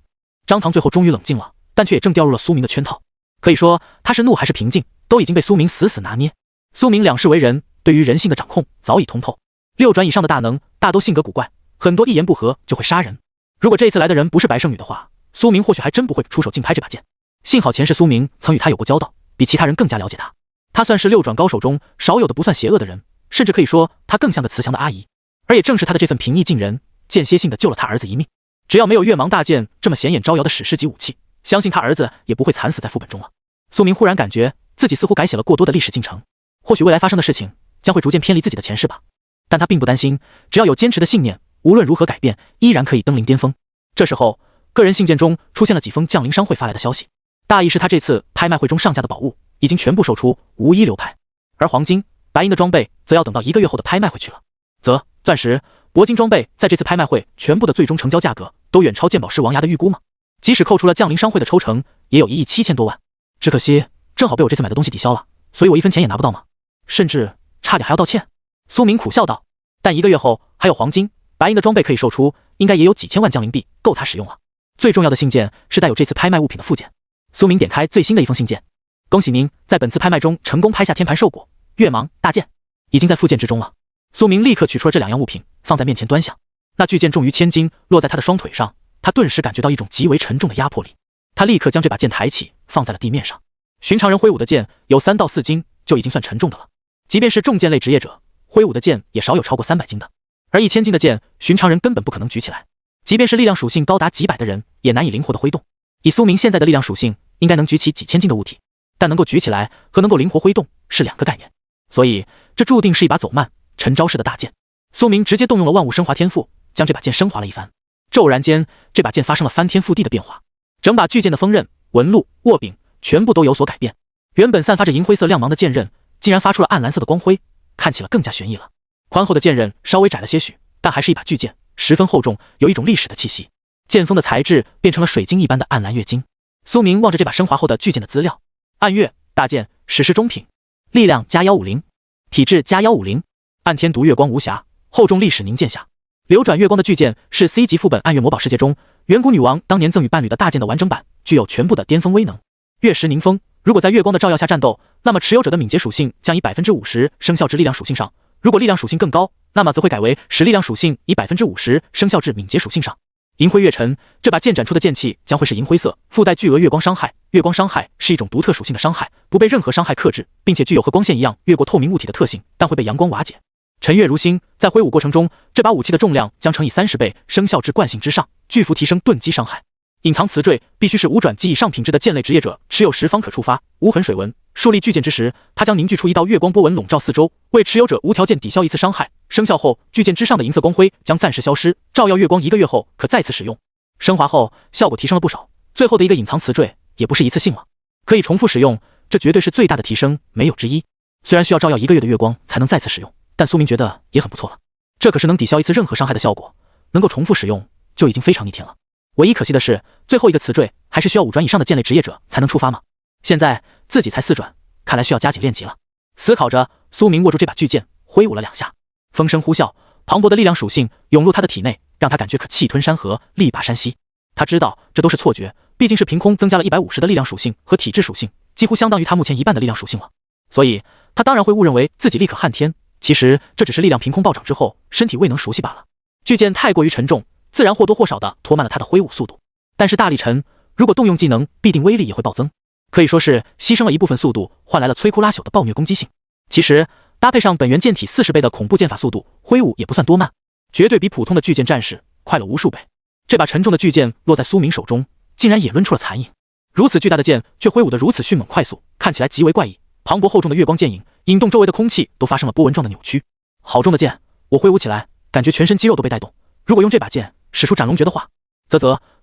张唐最后终于冷静了，但却也正掉入了苏明的圈套。可以说他是怒还是平静，都已经被苏明死死拿捏。苏明两世为人，对于人性的掌控早已通透。6转以上的大能大都性格古怪，很多一言不合就会杀人。如果这一次来的人不是白圣女的话，苏明或许还真不会出手竞拍这把剑。幸好前世苏明曾与他有过交道，比其他人更加了解他。他算是六转高手中少有的不算邪恶的人，甚至可以说他更像个慈祥的阿姨。而也正是他的这份平易近人，间歇性的救了他儿子一命。只要没有月芒大剑这么显眼招摇的史诗级武器，相信他儿子也不会惨死在副本中了。苏明忽然感觉自己似乎改写了过多的历史进程，或许未来发生的事情将会逐渐偏离自己的前世吧。但他并不担心，只要有坚持的信念，无论如何改变，依然可以登临巅峰。这时候，个人信件中出现了几封降临商会发来的消息，大意是他这次拍卖会中上架的宝物已经全部售出，无一流拍，而黄金、白银的装备则要等到1个月后的拍卖会去了。则钻石、铂金装备在这次拍卖会全部的最终成交价格都远超鉴宝师王牙的预估吗？即使扣除了降临商会的抽成，也有1亿7千多万。只可惜正好被我这次买的东西抵消了，所以我1分钱也拿不到吗？甚至差点还要道歉。苏明苦笑道。但1个月后还有黄金、白银的装备可以售出，应该也有几千万降临币够他使用了。最重要的信件是带有这次拍卖物品的附件。苏明点开最新的一封信件，恭喜您在本次拍卖中成功拍下天盘兽果、月芒大剑，已经在附件之中了。苏明立刻取出了这2样物品，放在面前端详。那巨剑重于千斤，落在他的双腿上，他顿时感觉到一种极为沉重的压迫力。他立刻将这把剑抬起，放在了地面上。寻常人挥舞的剑有3到4斤就已经算沉重的了，即便是重剑类职业者，挥舞的剑也少有超过300斤的。而1000斤的剑，寻常人根本不可能举起来，即便是力量属性高达几百的人，也难以灵活的挥动。以苏明现在的力量属性，应该能举起几千斤的物体，但能够举起来和能够灵活挥动是2个概念，所以这注定是一把走慢、沉招式的大剑。苏明直接动用了万物升华天赋，将这把剑升华了一番。骤然间，这把剑发生了翻天覆地的变化，整把巨剑的锋刃、纹路、握柄全部都有所改变。原本散发着银灰色亮芒的剑刃，竟然发出了暗蓝色的光辉，看起来更加悬异了。宽厚的剑刃稍微窄了些许，但还是一把巨剑，十分厚重，有一种历史的气息。剑锋的材质变成了水晶一般的暗蓝月晶。苏明望着这把升华后的巨剑的资料，暗月大剑，史诗中品，力量加150，体质加150，暗天毒月光无瑕，厚重历史凝剑匣。流转月光的巨剑是 C 级副本暗月魔宝世界中远古女王当年赠予伴侣的大剑的完整版，具有全部的巅峰威能。月食凝风，如果在月光的照耀下战斗，那么持有者的敏捷属性将以 50% 生效至力量属性上，如果力量属性更高，那么则会改为使力量属性以 50% 生效至敏捷属性上。银灰月尘，这把剑斩出的剑气将会是银灰色，附带巨额月光伤害。月光伤害是一种独特属性的伤害，不被任何伤害克制，并且具有和光线一样越过透明物体的特性，但会被阳光瓦解。沉月如星，在挥舞过程中，这把武器的重量将乘以30倍，生效至惯性之上，巨幅提升钝击伤害。隐藏词缀必须是5转及以上品质的剑类职业者持有时方可触发。无痕水纹，树立巨剑之时，它将凝聚出一道月光波纹笼罩四周，为持有者无条件抵消1次伤害。生效后，巨剑之上的银色光辉将暂时消失，照耀月光1个月后可再次使用。升华后效果提升了不少，最后的一个隐藏词缀也不是一次性了，可以重复使用，这绝对是最大的提升，没有之一。虽然需要照耀1个月的月光才能再次使用，但苏明觉得也很不错了。这可是能抵消1次任何伤害的效果，能够重复使用就已经非常逆天了。唯一可惜的是，最后一个词缀还是需要5转以上的剑类职业者才能触发吗？现在自己才4转，看来需要加紧练级了。思考着，苏明握住这把巨剑，挥舞了2下，风声呼啸，磅礴的力量属性涌入他的体内，让他感觉可气吞山河，力拔山兮。他知道这都是错觉，毕竟是凭空增加了150的力量属性和体质属性，几乎相当于他目前1半的力量属性了。所以他当然会误认为自己力可撼天，其实这只是力量凭空暴涨之后，身体未能熟悉罢了。巨剑太过于沉重，自然或多或少的拖慢了他的挥舞速度。但是大力沉，如果动用技能，必定威力也会暴增，可以说是牺牲了一部分速度，换来了摧枯拉朽的暴虐攻击性。其实搭配上本源剑体40倍的恐怖剑法速度，挥舞也不算多慢，绝对比普通的巨剑战士快了无数倍。这把沉重的巨剑落在苏明手中，竟然也抡出了残影。如此巨大的剑，却挥舞得如此迅猛快速，看起来极为怪异。磅礴厚重的月光剑影，引动周围的空气都发生了波纹状的扭曲。好重的剑，我挥舞起来，感觉全身肌肉都被带动。如果用这把剑使出斩龙诀的话，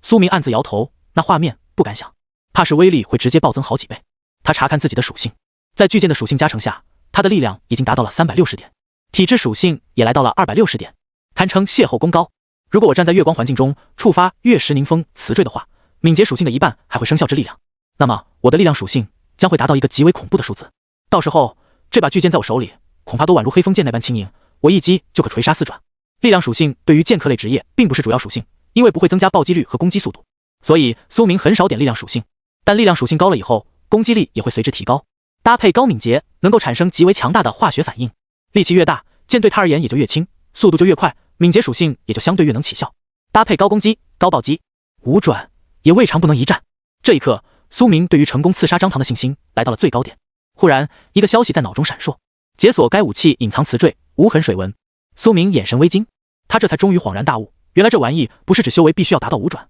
苏明暗自摇头，那画面不敢想，怕是威力会直接暴增好几倍。他查看自己的属性，在巨剑的属性加成下，他的力量已经达到了360点，体质属性也来到了260点，堪称邂逅功高。如果我站在月光环境中触发月食凝风词缀的话，敏捷属性的1半还会生效之力量，那么我的力量属性将会达到一个极为恐怖的数字。到时候这把巨剑在我手里，恐怕都宛如黑风剑那般轻盈，我一击就可锤杀4转。力量属性对于剑客类职业并不是主要属性，因为不会增加暴击率和攻击速度，所以苏明很少点力量属性。但力量属性高了以后，攻击力也会随之提高，搭配高敏捷，能够产生极为强大的化学反应。力气越大，剑对他而言也就越轻，速度就越快，敏捷属性也就相对越能起效。搭配高攻击、高暴击，5转也未尝不能一战。这一刻，苏明对于成功刺杀张唐的信心来到了最高点。忽然，一个消息在脑中闪烁：解锁该武器隐藏词缀，无痕水纹。苏明眼神微惊，他这才终于恍然大悟，原来这玩意不是指修为必须要达到5转，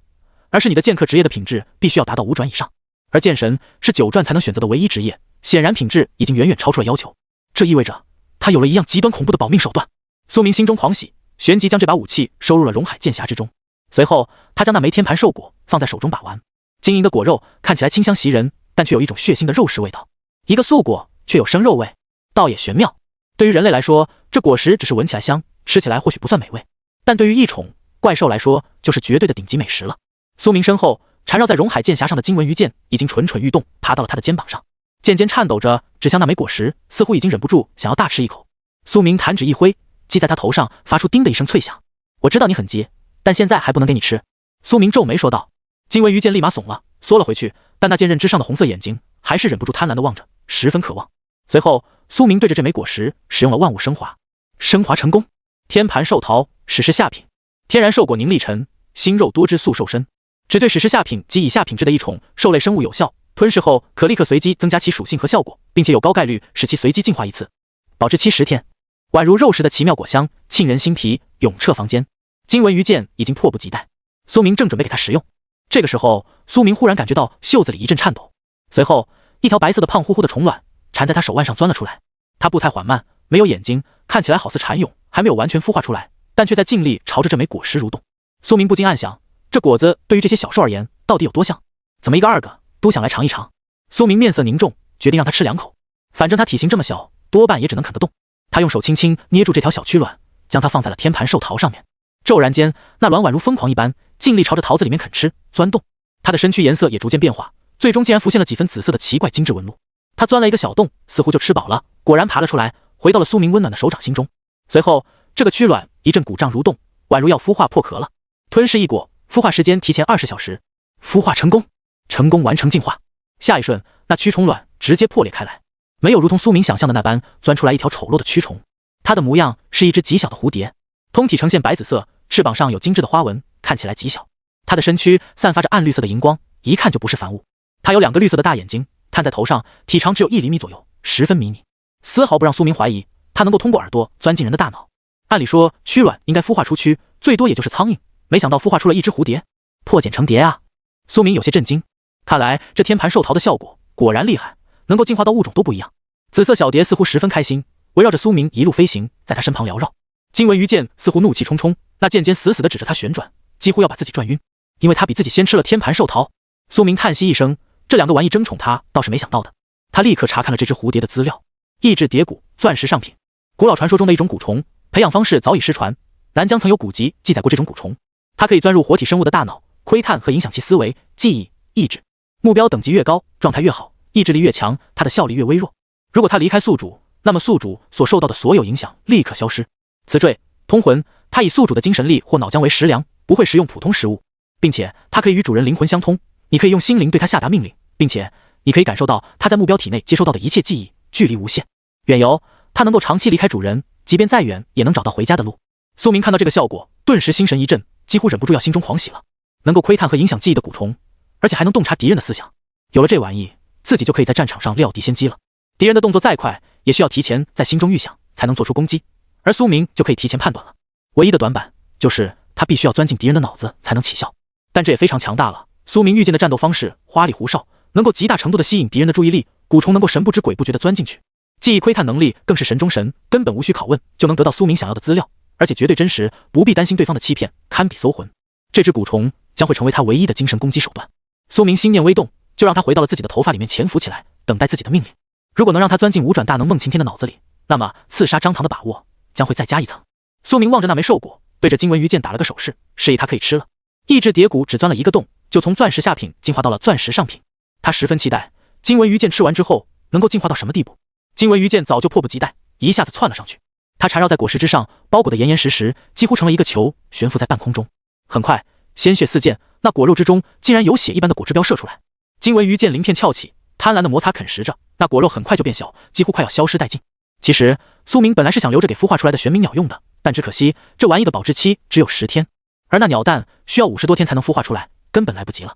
而是你的剑客职业的品质必须要达到5转以上。而剑神是9转才能选择的唯一职业，显然品质已经远远超出了要求。这意味着他有了一样极端恐怖的保命手段。苏明心中狂喜，旋即将这把武器收入了荣海剑匣之中。随后，他将那枚天盘兽果放在手中把玩。晶莹的果肉看起来清香袭人，但却有一种血腥的肉食味道。一个素果却有生肉味，倒也玄妙。对于人类来说，这果实只是闻起来香，吃起来或许不算美味，但对于异宠怪兽来说，就是绝对的顶级美食了。苏明身后缠绕在荣海剑匣上的金纹鱼剑已经蠢蠢欲动，爬到了他的肩膀上，剑尖颤抖着指向那枚果实，似乎已经忍不住想要大吃一口。苏明弹指一挥，击在他头上，发出叮的一声脆响。我知道你很急，但现在还不能给你吃。苏明皱眉说道。金纹鱼剑立马怂了，缩了回去，但那剑刃之上的红色眼睛还是忍不住贪婪地望着，十分渴望。随后，苏明对着这枚果实使用了万物升华，升华成功。天盘兽桃，史诗下品，天然兽果凝力沉，心肉多汁素瘦身，只对史诗下品及以下品质的一宠兽类生物有效，吞噬后可立刻随机增加其属性和效果，并且有高概率使其随机进化一次，保质期10天，宛如肉食的奇妙果香，沁人心脾，永彻房间。金纹鱼剑已经迫不及待，苏明正准备给他食用。这个时候，苏明忽然感觉到袖子里一阵颤抖，随后一条白色的胖乎乎的虫卵缠在他手腕上钻了出来。它步态缓慢，没有眼睛，看起来好似蚕蛹，还没有完全孵化出来，但却在尽力朝着这枚果实蠕动。苏明不禁暗想，这果子对于这些小兽而言到底有多像？怎么一个二个都想来尝一尝？苏明面色凝重，决定让他吃2口，反正他体型这么小，多半也只能啃得动。他用手轻轻捏住这条小蛆卵，将它放在了天盘兽桃上面。骤然间，那卵宛如疯狂一般，尽力朝着桃子里面啃吃钻动。它的身躯颜色也逐渐变化，最终竟然浮现了几分紫色的奇怪精致纹路。它钻了一个小洞，似乎就吃饱了，果然爬了出来，回到了苏明温暖的手掌心中。随后，这个蛆卵一阵鼓胀蠕动，宛如要孵化破壳了。吞噬一果，孵化时间提前20小时。孵化成功，成功完成进化。下一瞬，那蛆虫卵直接破裂开来，没有如同苏明想象的那般钻出来一条丑陋的蛆虫，它的模样是一只极小的蝴蝶，通体呈现白紫色，翅膀上有精致的花纹，看起来极小。它的身躯散发着暗绿色的荧光，一看就不是凡物。它有2个绿色的大眼睛，探在头上，体长只有1厘米左右，十分迷你，丝毫不让苏明怀疑它能够通过耳朵钻进人的大脑。按理说，蛆卵应该孵化出蛆，最多也就是苍蝇，没想到孵化出了一只蝴蝶，破茧成蝶啊！苏明有些震惊，看来这天盘兽桃的效果果然厉害，能够进化到物种都不一样。紫色小蝶似乎十分开心，围绕着苏明一路飞行，在他身旁缭绕。金纹鱼剑似乎怒气冲冲，那剑尖死死地指着他旋转，几乎要把自己转晕，因为他比自己先吃了天盘兽桃。苏明叹息一声，这2个玩意争宠他倒是没想到的。他立刻查看了这只蝴蝶的资料，异质蝶蛊，钻石上品，古老传说中的一种蛊虫，培养方式早已失传，南疆曾有古籍记载过这种蛊虫。它可以钻入活体生物的大脑，窥探和影响其思维、记忆、意志。目标等级越高，状态越好，意志力越强，它的效力越微弱。如果它离开宿主，那么宿主所受到的所有影响立刻消失。词缀通魂，它以宿主的精神力或脑浆为食粮，不会食用普通食物，并且它可以与主人灵魂相通，你可以用心灵对它下达命令，并且你可以感受到它在目标体内接收到的一切记忆，距离无限远游，它能够长期离开主人，即便再远也能找到回家的路。苏明看到这个效果，顿时心神一震，几乎忍不住要心中狂喜了。能够窥探和影响记忆的蛊虫，而且还能洞察敌人的思想，有了这玩意，自己就可以在战场上料敌先机了。敌人的动作再快，也需要提前在心中预想，才能做出攻击，而苏明就可以提前判断了。唯一的短板就是他必须要钻进敌人的脑子才能起效，但这也非常强大了。苏明遇见的战斗方式花里胡哨，能够极大程度的吸引敌人的注意力，蛊虫能够神不知鬼不觉地钻进去。记忆窥探能力更是神中神，根本无需拷问就能得到苏明想要的资料，而且绝对真实，不必担心对方的欺骗，堪比搜魂。这只蛊虫将会成为他唯一的精神攻击手段。苏明心念微动，就让他回到了自己的头发里面潜伏起来，等待自己的命令。如果能让他钻进5转大能孟晴天的脑子里，那么刺杀张唐的把握将会再加一层。苏明望着那枚兽果，对着金纹鱼剑打了个手势，示意他可以吃了。异质蝶蛊只钻了一个洞，就从钻石下品进化到了钻石上品。他十分期待金纹鱼剑吃完之后能够进化到什么地步。金纹鱼剑早就迫不及待，一下子窜了上去。它缠绕在果实之上，包裹得严严实实，几乎成了一个球，悬浮在半空中。很快，鲜血四溅，那果肉之中竟然有血一般的果汁标射出来。金纹鱼剑鳞片翘起，贪婪的摩擦啃食着，那果肉很快就变小，几乎快要消失殆尽。其实苏明本来是想留着给孵化出来的玄冥鸟用的，但只可惜这玩意的保质期只有10天，而那鸟蛋需要50多天才能孵化出来，根本来不及了。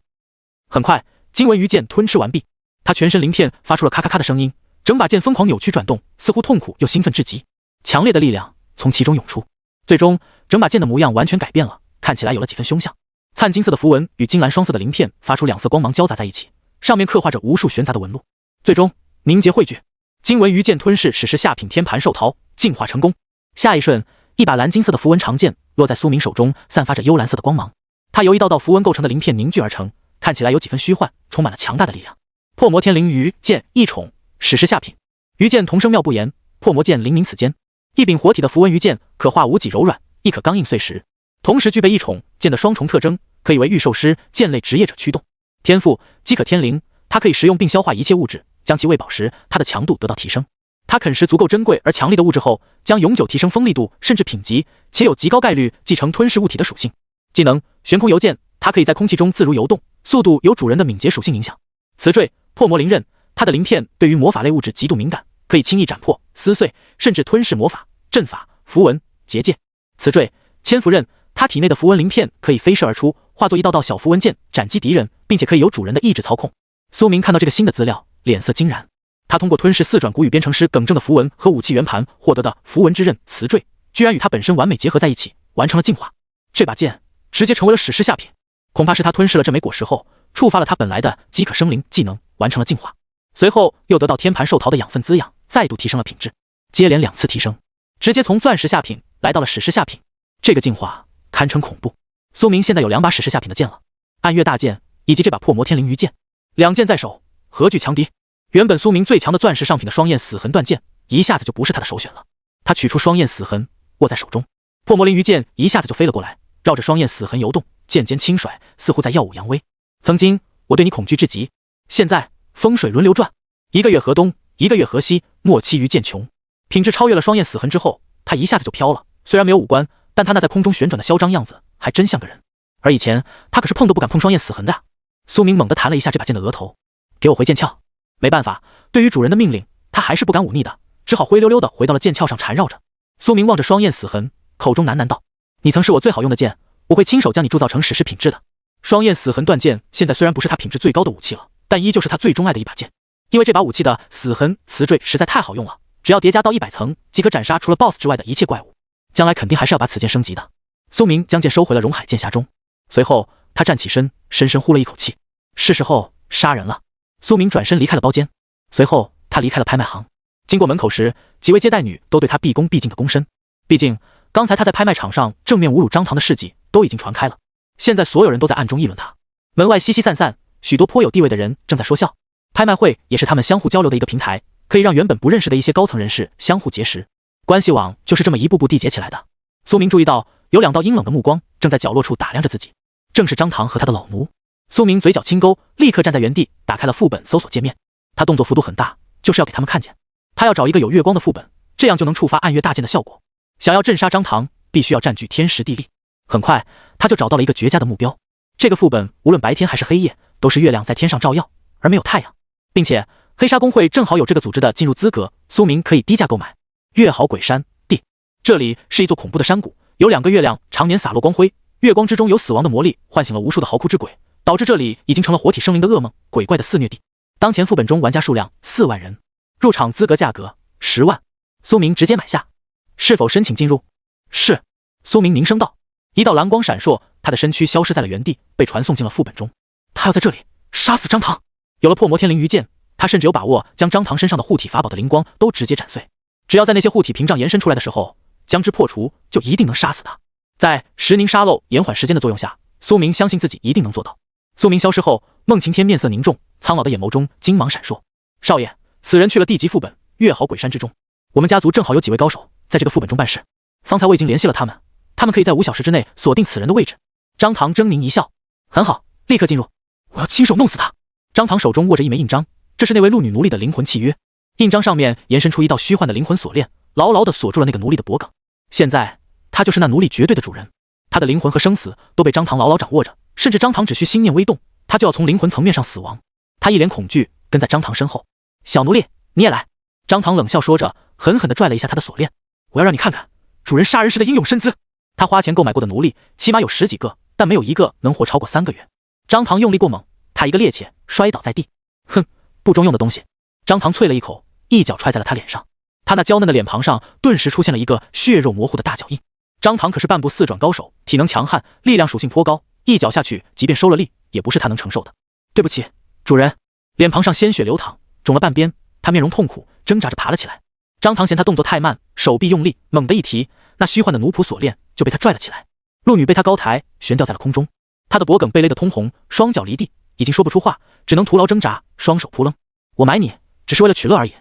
很快，经文鱼剑吞吃完毕，他全身鳞片发出了咔咔咔的声音，整把剑疯狂扭曲转动，似乎痛苦又兴奋至极，强烈的力量从其中涌出，最终整把剑的模样完全改变了，看起来有了几分凶相。灿金色的符文与金蓝双色的鳞片发出两色光芒交杂在一起，上面刻画着无数玄杂的纹路，最终凝结汇聚。经文鱼剑吞噬史诗下品天盘兽桃，进化成功。下一瞬，一把蓝金色的符文长剑落在苏明手中，散发着幽蓝色的光芒。它由一道道符文构成的鳞片凝聚而成，看起来有几分虚幻，充满了强大的力量。破魔天灵鱼剑一宠，史诗下品。鱼剑同声妙不言，破魔剑灵名此间。一柄活体的符文鱼剑，可化无己柔软，亦可刚硬碎石，同时具备一宠剑的双重特征，可以为御兽师、剑类职业者驱动。天赋饥渴天灵，它可以食用并消化一切物质，将其喂饱时，它的强度得到提升。它啃食足够珍贵而强力的物质后，将永久提升锋利度甚至品级，且有极高概率继承吞噬物体的属性。技能悬空游剑，它可以在空气中自如游动，速度由主人的敏捷属性影响。雌坠破魔灵刃，它的鳞片对于魔法类物质极度敏感，可以轻易斩破、撕碎，甚至吞噬魔法、阵法、符文、结界。雌坠千符刃，它体内的符文鳞片可以飞射而出，化作一道道小符文剑斩击敌人，并且可以由主人的意志操控。苏明看到这个新的资料，脸色惊然。他通过吞噬四转古语编程师耿正的符文和武器圆盘获得的符文之刃雌坠，居然与他本身完美结合在一起，完成了进化。这把剑直接成为了史诗下品，恐怕是他吞噬了这枚果实后，触发了他本来的饥渴生灵技能，完成了进化。随后又得到天盘兽桃的养分滋养，再度提升了品质，接连2次提升，直接从钻石下品来到了史诗下品。这个进化堪称恐怖。苏明现在有2把史诗下品的剑了，暗月大剑以及这把破魔天灵鱼剑，2剑在手，何惧强敌？原本苏明最强的钻石上品的双焰死痕断剑，一下子就不是他的首选了。他取出双焰死痕，握在手中，破魔灵鱼剑一下子就飞了过来，绕着双焰死痕游动，剑尖轻甩，似乎在耀武扬威。曾经我对你恐惧至极，现在风水轮流转，1个月河东，1个月河西，莫期于剑穷。品质超越了双焰死痕之后，他一下子就飘了。虽然没有五官，但他那在空中旋转的嚣张样子，还真像个人。而以前他可是碰都不敢碰双焰死痕的呀。苏明猛地弹了一下这把剑的额头，给我回剑鞘。没办法，对于主人的命令，他还是不敢忤逆的，只好灰溜溜的回到了剑鞘上缠绕着。苏明望着双焰死痕，口中喃喃道：“你曾是我最好用的剑，我会亲手将你铸造成史诗品质的。”双焰死痕断剑现在虽然不是他品质最高的武器了，但依旧是他最钟爱的一把剑，因为这把武器的死痕雌坠实在太好用了，只要叠加到100层，即可斩杀除了 BOSS 之外的一切怪物。将来肯定还是要把此剑升级的。苏明将剑收回了荣海剑匣中，随后他站起身，深深呼了一口气，是时候杀人了。苏明转身离开了包间，随后他离开了拍卖行。经过门口时，几位接待女都对他毕恭毕敬的躬身，毕竟刚才他在拍卖场上正面侮辱张唐的事迹都已经传开了，现在所有人都在暗中议论他。门外稀稀散散，许多颇有地位的人正在说笑。拍卖会也是他们相互交流的一个平台，可以让原本不认识的一些高层人士相互结识，关系网就是这么一步步缔结起来的。苏明注意到有2道阴冷的目光正在角落处打量着自己，正是张唐和他的老奴。苏明嘴角轻勾，立刻站在原地，打开了副本搜索界面。他动作幅度很大，就是要给他们看见。他要找一个有月光的副本，这样就能触发暗月大剑的效果。想要镇杀张唐，必须要占据天时地利。很快，他就找到了一个绝佳的目标。这个副本无论白天还是黑夜，都是月亮在天上照耀，而没有太阳，并且黑沙公会正好有这个组织的进入资格，苏明可以低价购买。月好鬼山地，这里是一座恐怖的山谷，有2个月亮常年洒落光辉，月光之中有死亡的魔力，唤醒了无数的嚎哭之鬼，导致这里已经成了活体生灵的噩梦，鬼怪的肆虐地。当前副本中玩家数量4万人，入场资格价格10万。苏明直接买下。是否申请进入？是。苏明凝声道。一道蓝光闪烁，他的身躯消失在了原地，被传送进了副本中。他要在这里杀死张唐。有了破魔天灵鱼剑，他甚至有把握将张唐身上的护体法宝的灵光都直接斩碎。只要在那些护体屏障延伸出来的时候将之破除，就一定能杀死他。在石凝沙漏延缓时间的作用下，苏明相信自己一定能做到。苏明消失后，孟晴天面色凝重，苍老的眼眸中金芒闪烁。少爷，此人去了地级副本月好鬼山之中，我们家族正好有几位高手在这个副本中办事，方才我已经联系了他们，他们可以在5小时之内锁定此人的位置。张唐狰狞一笑，很好，立刻进入，我要亲手弄死他。张唐手中握着一枚印章，这是那位鹿女奴隶的灵魂契约，印章上面延伸出一道虚幻的灵魂锁链，牢牢地锁住了那个奴隶的脖颈。现在他就是那奴隶绝对的主人，他的灵魂和生死都被张唐牢牢掌握着，甚至张唐只需心念微动，他就要从灵魂层面上死亡。他一脸恐惧，跟在张唐身后。小奴隶，你也来。张唐冷笑说着，狠狠地拽了一下他的锁链。我要让你看看主人杀人时的英勇身姿。他花钱购买过的奴隶起码有10几个，但没有一个能活超过3个月。张唐用力过猛，他一个趔趄摔倒在地。哼，不中用的东西！张唐啐了一口，一脚踹在了他脸上。他那娇嫩的脸庞上顿时出现了一个血肉模糊的大脚印。张唐可是半步四转高手，体能强悍，力量属性颇高，一脚下去，即便收了力，也不是他能承受的。对不起，主人。脸庞上鲜血流淌，肿了半边，他面容痛苦，挣扎着爬了起来。张唐嫌他动作太慢，手臂用力，猛地一提，那虚幻的奴仆锁链就被他拽了起来。鹿女被他高抬，悬吊在了空中，她的脖颈被勒得通红，双脚离地，已经说不出话，只能徒劳挣扎，双手扑棱。我买你，只是为了取乐而已。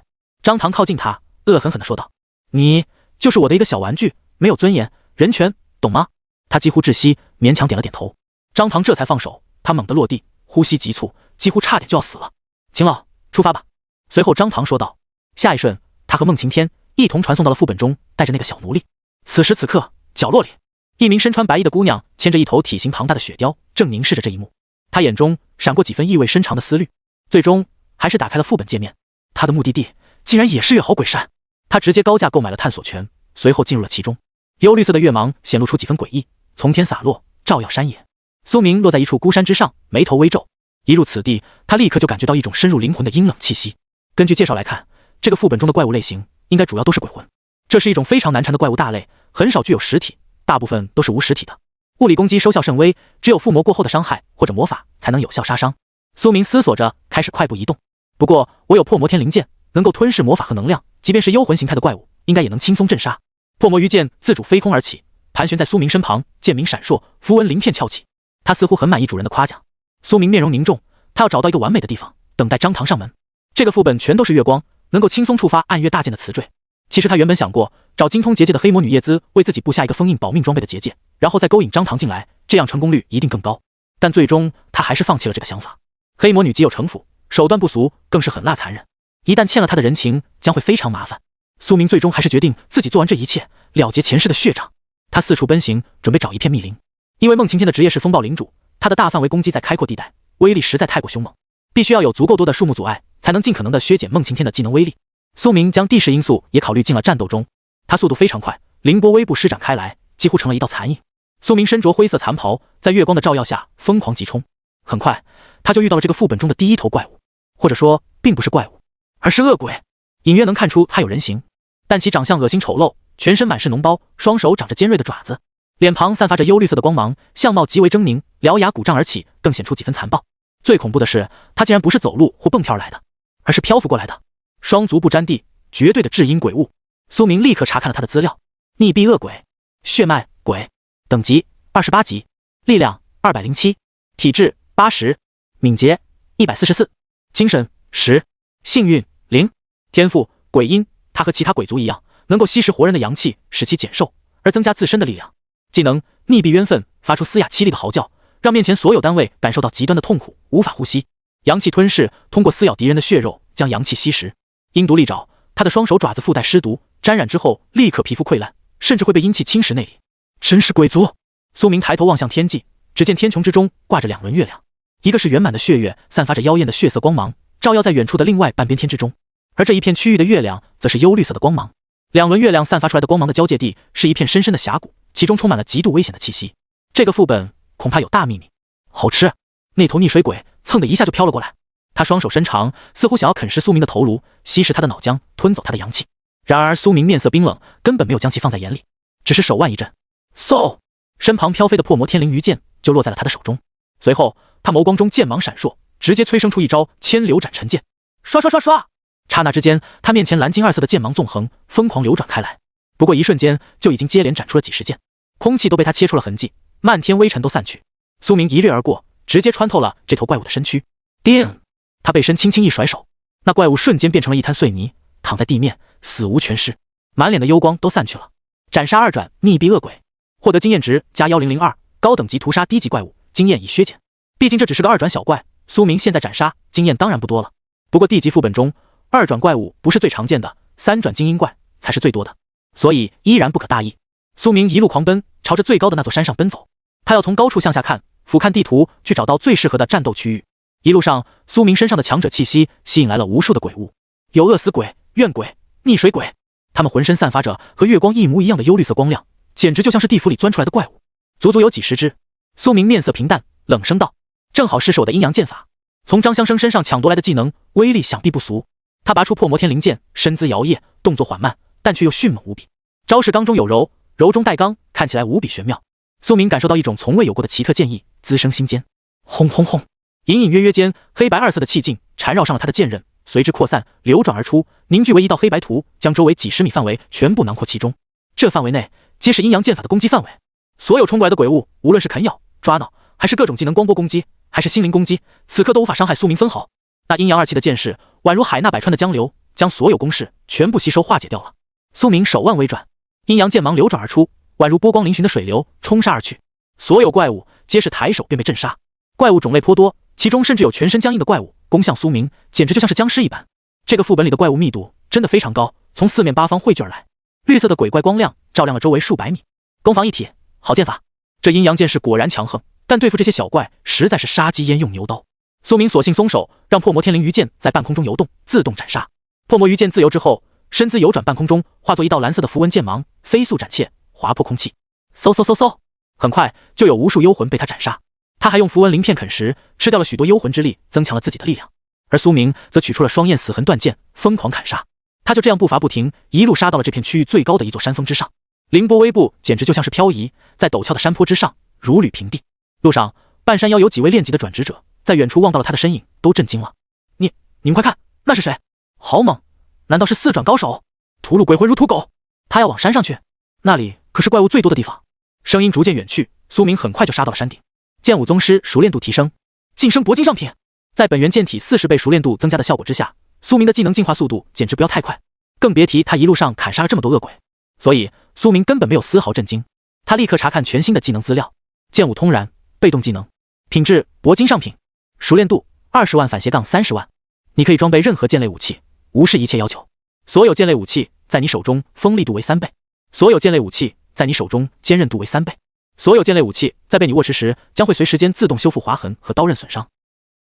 张唐靠近他，恶狠狠地说道：你就是我的一个小玩具，没有尊严，人权，懂吗？他几乎窒息，勉强点了点头。张唐这才放手，他猛地落地，呼吸急促，几乎差点就要死了。秦老，出发吧。随后张唐说道。下一瞬，他和孟晴天一同传送到了副本中，带着那个小奴隶。此时此刻，角落里，一名身穿白衣的姑娘牵着一头体型庞大的雪貂，正凝视着这一幕。她眼中闪过几分意味深长的思虑，最终还是打开了副本界面。她的目的地竟然也是月好鬼山。她直接高价购买了探索权，随后进入了其中。幽绿色的月芒显露出几分诡异，从天洒落，照耀山野。苏明落在一处孤山之上，眉头微皱。一入此地，他立刻就感觉到一种深入灵魂的阴冷气息。根据介绍来看，这个副本中的怪物类型应该主要都是鬼魂。这是一种非常难缠的怪物大类，很少具有实体，大部分都是无实体的。物理攻击收效甚微，只有附魔过后的伤害或者魔法才能有效杀伤。苏明思索着，开始快步移动。不过我有破魔天灵剑，能够吞噬魔法和能量，即便是幽魂形态的怪物，应该也能轻松镇杀。破魔鱼剑自主飞空而起，盘旋在苏明身旁，剑鸣闪烁，符文鳞片翘起。他似乎很满意主人的夸奖。苏明面容凝重，他要找到一个完美的地方，等待张唐上门。这个副本全都是月光，能够轻松触发暗月大剑的词缀。其实他原本想过找精通结界的黑魔女叶姿为自己布下一个封印保命装备的结界，然后再勾引张唐进来，这样成功率一定更高。但最终他还是放弃了这个想法。黑魔女极有城府，手段不俗，更是狠辣残忍，一旦欠了他的人情，将会非常麻烦。苏明最终还是决定自己做完这一切，了结前世的血账。他四处奔行，准备找一片密林。因为孟晴天的职业是风暴领主，他的大范围攻击在开阔地带，威力实在太过凶猛，必须要有足够多的树木阻碍，才能尽可能的削减孟晴天的技能威力。苏明将地势因素也考虑进了战斗中，他速度非常快，凌波微步施展开来，几乎成了一道残影。苏明身着灰色残袍，在月光的照耀下疯狂急冲。很快他就遇到了这个副本中的第一头怪物，或者说并不是怪物，而是恶鬼。隐约能看出他有人形，但其长相恶心丑陋，全身满是脓包，双手长着尖锐的爪子，脸庞散发着幽绿色的光芒，相貌极为狰狞，獠牙鼓胀而起，更显出几分残暴。最恐怖的是，他竟然不是走路或蹦跳而来的，而是漂浮过来的，双足不沾地，绝对的至阴鬼物。苏明立刻查看了他的资料：逆壁恶鬼，血脉鬼，等级28级，力量207，体质80，敏捷144，精神10，幸运0，天赋鬼阴。他和其他鬼族一样，能够吸食活人的阳气，使其减寿，而增加自身的力量。技能逆壁冤愤，发出嘶哑凄厉的嚎叫，让面前所有单位感受到极端的痛苦，无法呼吸。阳气吞噬，通过撕咬敌人的血肉将阳气吸食。阴毒利爪，他的双手爪子附带尸毒，沾染之后立刻皮肤溃烂，甚至会被阴气侵蚀内里。真是鬼族！苏明抬头望向天际，只见天穹之中挂着2轮月亮，一个是圆满的血月，散发着妖艳的血色光芒，照耀在远处的另外半边天之中，而这一片区域的月亮则是幽绿色的光芒。2轮月亮散发出来的光芒的交界地是一片深深的峡谷，其中充满了极度危险的气息。这个副本恐怕有大秘密。好吃！那头溺水鬼蹭的一下就飘了过来，他双手伸长，似乎想要啃食苏明的头颅，吸食他的脑浆，吞走他的阳气。然而苏明面色冰冷，根本没有将其放在眼里，只是手腕一震，嗖，身旁飘飞的破魔天灵鱼剑就落在了他的手中。随后他眸光中剑芒闪烁，直接催生出一招千流斩沉剑，刷刷刷刷！刹那之间，他面前蓝金2色的剑芒纵横，疯狂流转开来。不过一瞬间，就已经接连斩出了几十剑，空气都被他切出了痕迹，漫天微尘都散去。苏明一掠而过，直接穿透了这头怪物的身躯。叮！他背身轻轻一甩手，那怪物瞬间变成了一滩碎泥，躺在地面，死无全尸，满脸的幽光都散去了。斩杀2转逆壁恶鬼，获得经验值加1002，高等级屠杀低级怪物，经验已削减。毕竟这只是个2转小怪，苏明现在斩杀经验当然不多了。不过地级副本中2转怪物不是最常见的，3转精英怪才是最多的，所以依然不可大意。苏明一路狂奔，朝着最高的那座山上奔走。他要从高处向下看，俯瞰地图，去找到最适合的战斗区域。一路上，苏明身上的强者气息吸引来了无数的鬼物，有饿死鬼、怨鬼、溺水鬼，他们浑身散发着和月光一模一样的幽绿色光亮，简直就像是地府里钻出来的怪物，足足有几十只。苏明面色平淡，冷声道：“正好试试我的阴阳剑法。”从张香生身上抢夺来的技能，威力想必不俗。他拔出破魔天灵剑，身姿摇曳，动作缓慢，但却又迅猛无比。招式刚中有柔，柔中带刚，看起来无比玄妙。苏明感受到一种从未有过的奇特剑意滋生心间。轰轰轰！隐隐约约间，黑白二色的气劲缠绕上了他的剑刃，随之扩散，流转而出，凝聚为一道黑白图，将周围几十米范围全部囊括其中。这范围内皆是阴阳剑法的攻击范围。所有冲过来的鬼物，无论是啃咬、抓挠，还是各种技能光波攻击，还是心灵攻击，此刻都无法伤害苏明分毫。那阴阳二气的剑势，宛如海纳百川的江流，将所有攻势全部吸收化解掉了。苏明手腕微转，阴阳剑芒流转而出，宛如波光粼粼的水流冲杀而去。所有怪物皆是抬手便被震杀。怪物种类颇多，其中甚至有全身僵硬的怪物攻向苏明，简直就像是僵尸一般。这个副本里的怪物密度真的非常高，从四面八方汇聚而来，绿色的鬼怪光亮照亮了周围数百米。攻防一体，好剑法。这阴阳剑士果然强横，但对付这些小怪实在是杀鸡焉用牛刀。苏明索性松手，让破魔天灵鱼剑在半空中游动，自动斩杀。破魔鱼剑自由之后，身姿游转半空中，化作一道蓝色的符文剑芒，飞速斩切，划破空气。嗖嗖嗖嗖，很快就有无数幽魂被他斩杀。他还用符文鳞片啃食，吃掉了许多幽魂之力，增强了自己的力量。而苏明则取出了双焰死痕断剑，疯狂砍杀。他就这样步伐不停，一路杀到了这片区域最高的一座山峰之上。凌波微步，简直就像是漂移在陡峭的山坡之上，如履平地。路上，半山腰有几位练级的转职者，在远处望到了他的身影，都震惊了。你们快看，那是谁？好猛！难道是四转高手？屠戮鬼魂如屠狗！他要往山上去，那里可是怪物最多的地方。声音逐渐远去，苏明很快就杀到了山顶。剑舞宗师熟练度提升，晋升铂金上品。在本源剑体40倍熟练度增加的效果之下，苏明的技能进化速度简直不要太快，更别提他一路上砍杀了这么多恶鬼。所以苏明根本没有丝毫震惊，他立刻查看全新的技能资料。剑舞通然，被动技能，品质铂金上品，熟练度20万-30万。你可以装备任何剑类武器，无视一切要求。所有剑类武器在你手中锋利度为3倍，所有剑类武器在你手中坚韧度为3倍。所有剑类武器在被你握持时，将会随时间自动修复划痕和刀刃损伤。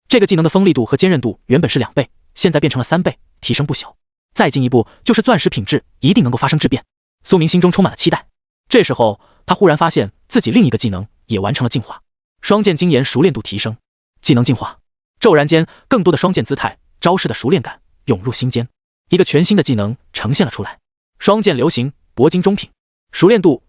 这个技能的锋利度和坚韧度原本是2倍，现在变成了3倍，提升不小。再进一步就是钻石品质一定能够发生质变。苏明心中充满了期待。这时候他忽然发现自己另一个技能也完成了进化，双剑精研熟练度提升，技能进化。骤然间，更多的双剑姿态、招式的熟练感涌入心间，一个全新的技能呈现了出来。双剑流行，铂金中品，熟练度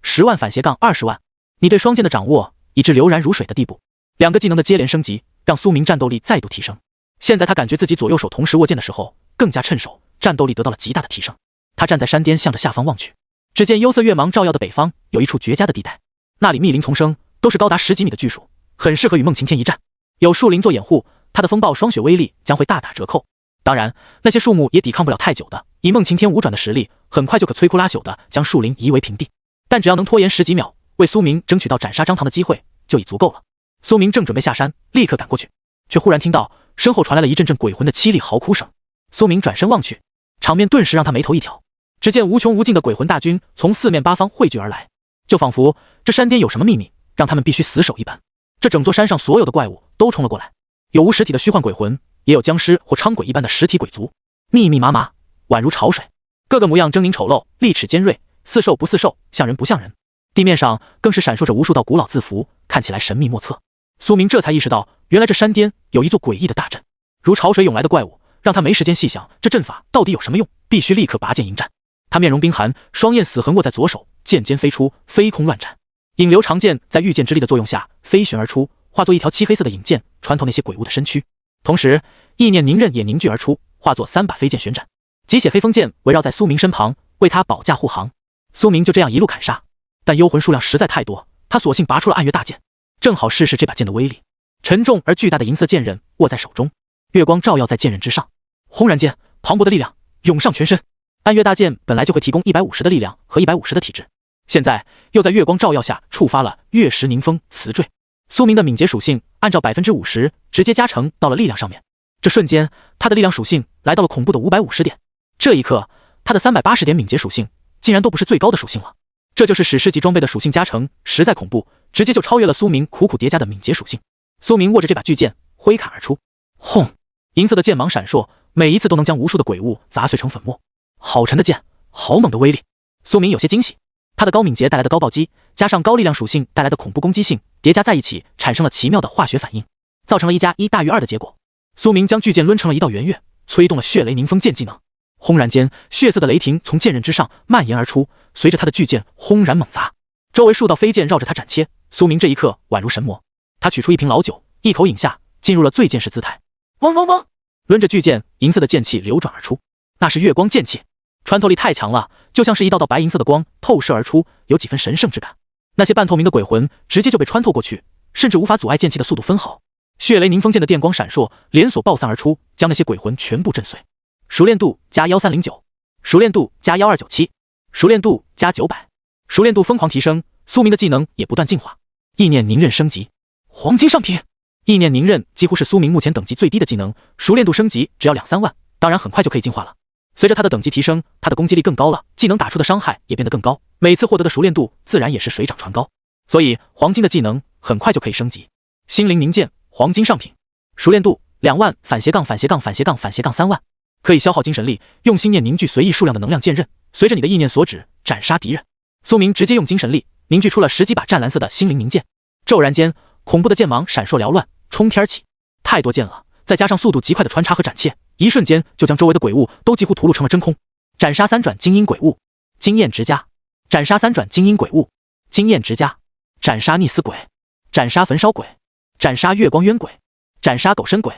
10万-20万。你对双剑的掌握已至流然如水的地步。2个技能的接连升级，让苏明战斗力再度提升。现在他感觉自己左右手同时握剑的时候更加趁手，战斗力得到了极大的提升。他站在山巅，向着下方望去，只见幽色月芒照耀的北方有一处绝佳的地带，那里密林丛生，都是高达10几米的巨树，很适合与梦晴天一战。有树林做掩护，他的风暴霜雪威力将会大打折扣。当然，那些树木也抵抗不了太久的，以梦晴天5转的实力，很快就可摧枯拉朽的将树林夷为平地。但只要能拖延10几秒，为苏明争取到斩杀张唐的机会，就已足够了。苏明正准备下山，立刻赶过去，却忽然听到身后传来了一阵阵鬼魂的凄厉嚎哭声。苏明转身望去，场面顿时让他眉头一挑。只见无穷无尽的鬼魂大军从四面八方汇聚而来，就仿佛这山巅有什么秘密，让他们必须死守一般。这整座山上所有的怪物都冲了过来，有无实体的虚幻鬼魂，也有僵尸或伥鬼一般的实体鬼族，密密麻麻，宛如潮水，各个模样狰狞丑陋，利齿尖锐，似兽不似兽，像人不像人。地面上更是闪烁着无数道古老字符，看起来神秘莫测。苏明这才意识到，原来这山巅有一座诡异的大阵，如潮水涌来的怪物让他没时间细想这阵法到底有什么用，必须立刻拔剑迎战。他面容冰寒，双焰死痕握在左手，剑尖飞出，飞空乱斩。引流长剑在御剑之力的作用下飞旋而出，化作一条漆黑色的引剑，穿透那些鬼物的身躯。同时，意念凝刃也凝聚而出，化作3把飞剑旋斩。极血黑风剑围绕在苏明身旁，为他保驾护航。苏明就这样一路砍杀，但幽魂数量实在太多，他索性拔出了暗月大剑，正好试试这把剑的威力。沉重而巨大的银色剑刃握在手中，月光照耀在剑刃之上，轰然间，磅礴的力量涌上全身。暗月大剑本来就会提供150的力量和150的体质，现在又在月光照耀下触发了月食凝风磁坠。苏明的敏捷属性按照50%直接加成到了力量上面，这瞬间他的力量属性来到了恐怖的550点。这一刻，他的380点敏捷属性竟然都不是最高的属性了，这就是史诗级装备的属性加成，实在恐怖，直接就超越了苏明苦苦叠加的敏捷属性。苏明握着这把巨剑挥砍而出，轰！银色的剑芒闪烁，每一次都能将无数的鬼物砸碎成粉末。好沉的剑，好猛的威力！苏明有些惊喜，他的高敏捷带来的高暴击，加上高力量属性带来的恐怖攻击性，叠加在一起，产生了奇妙的化学反应。造成了1+1大于2的结果。苏明将巨剑抡成了一道圆月，催动了血雷凝风剑技能。轰然间，血色的雷霆从剑刃之上蔓延而出，随着他的巨剑轰然猛砸，周围数道飞剑绕着他斩切。苏明这一刻宛如神魔，他取出一瓶老酒，一口饮下，进入了最剑士姿态。嗡嗡嗡，抡着巨剑，银色的剑气流转而出，那是月光剑气，穿透力太强了，就像是一道道白银色的光透射而出，有几分神圣之感。那些半透明的鬼魂直接就被穿透过去，甚至无法阻碍剑气的速度分毫。血雷凝风剑的电光闪烁，连锁爆散而出，将那些鬼魂全部震碎。熟练度加1309，熟练度加1297，熟练度加900，熟练度疯狂提升。苏明的技能也不断进化，意念凝刃升级，黄金上品。意念凝刃几乎是苏明目前等级最低的技能，熟练度升级只要2-3万，当然很快就可以进化了。随着他的等级提升，他的攻击力更高了，技能打出的伤害也变得更高，每次获得的熟练度自然也是水涨船高，所以黄金的技能很快就可以升级。心灵凝剑黄金上品，熟练度2万3万，可以消耗精神力，用心念凝聚随意数量的能量剑刃，随着你的意念所指斩杀敌人。苏明直接用精神力凝聚出了10几把湛蓝色的心灵凝剑，骤然间恐怖的剑芒闪烁缭乱，冲天起，太多剑了，再加上速度极快的穿插和斩切，一瞬间就将周围的鬼物都几乎屠戮成了真空。斩杀3转精英鬼物，经验值加；斩杀3转精英鬼物，经验值加；斩杀逆死鬼，斩杀焚烧鬼，斩杀月光渊鬼，斩杀狗身鬼，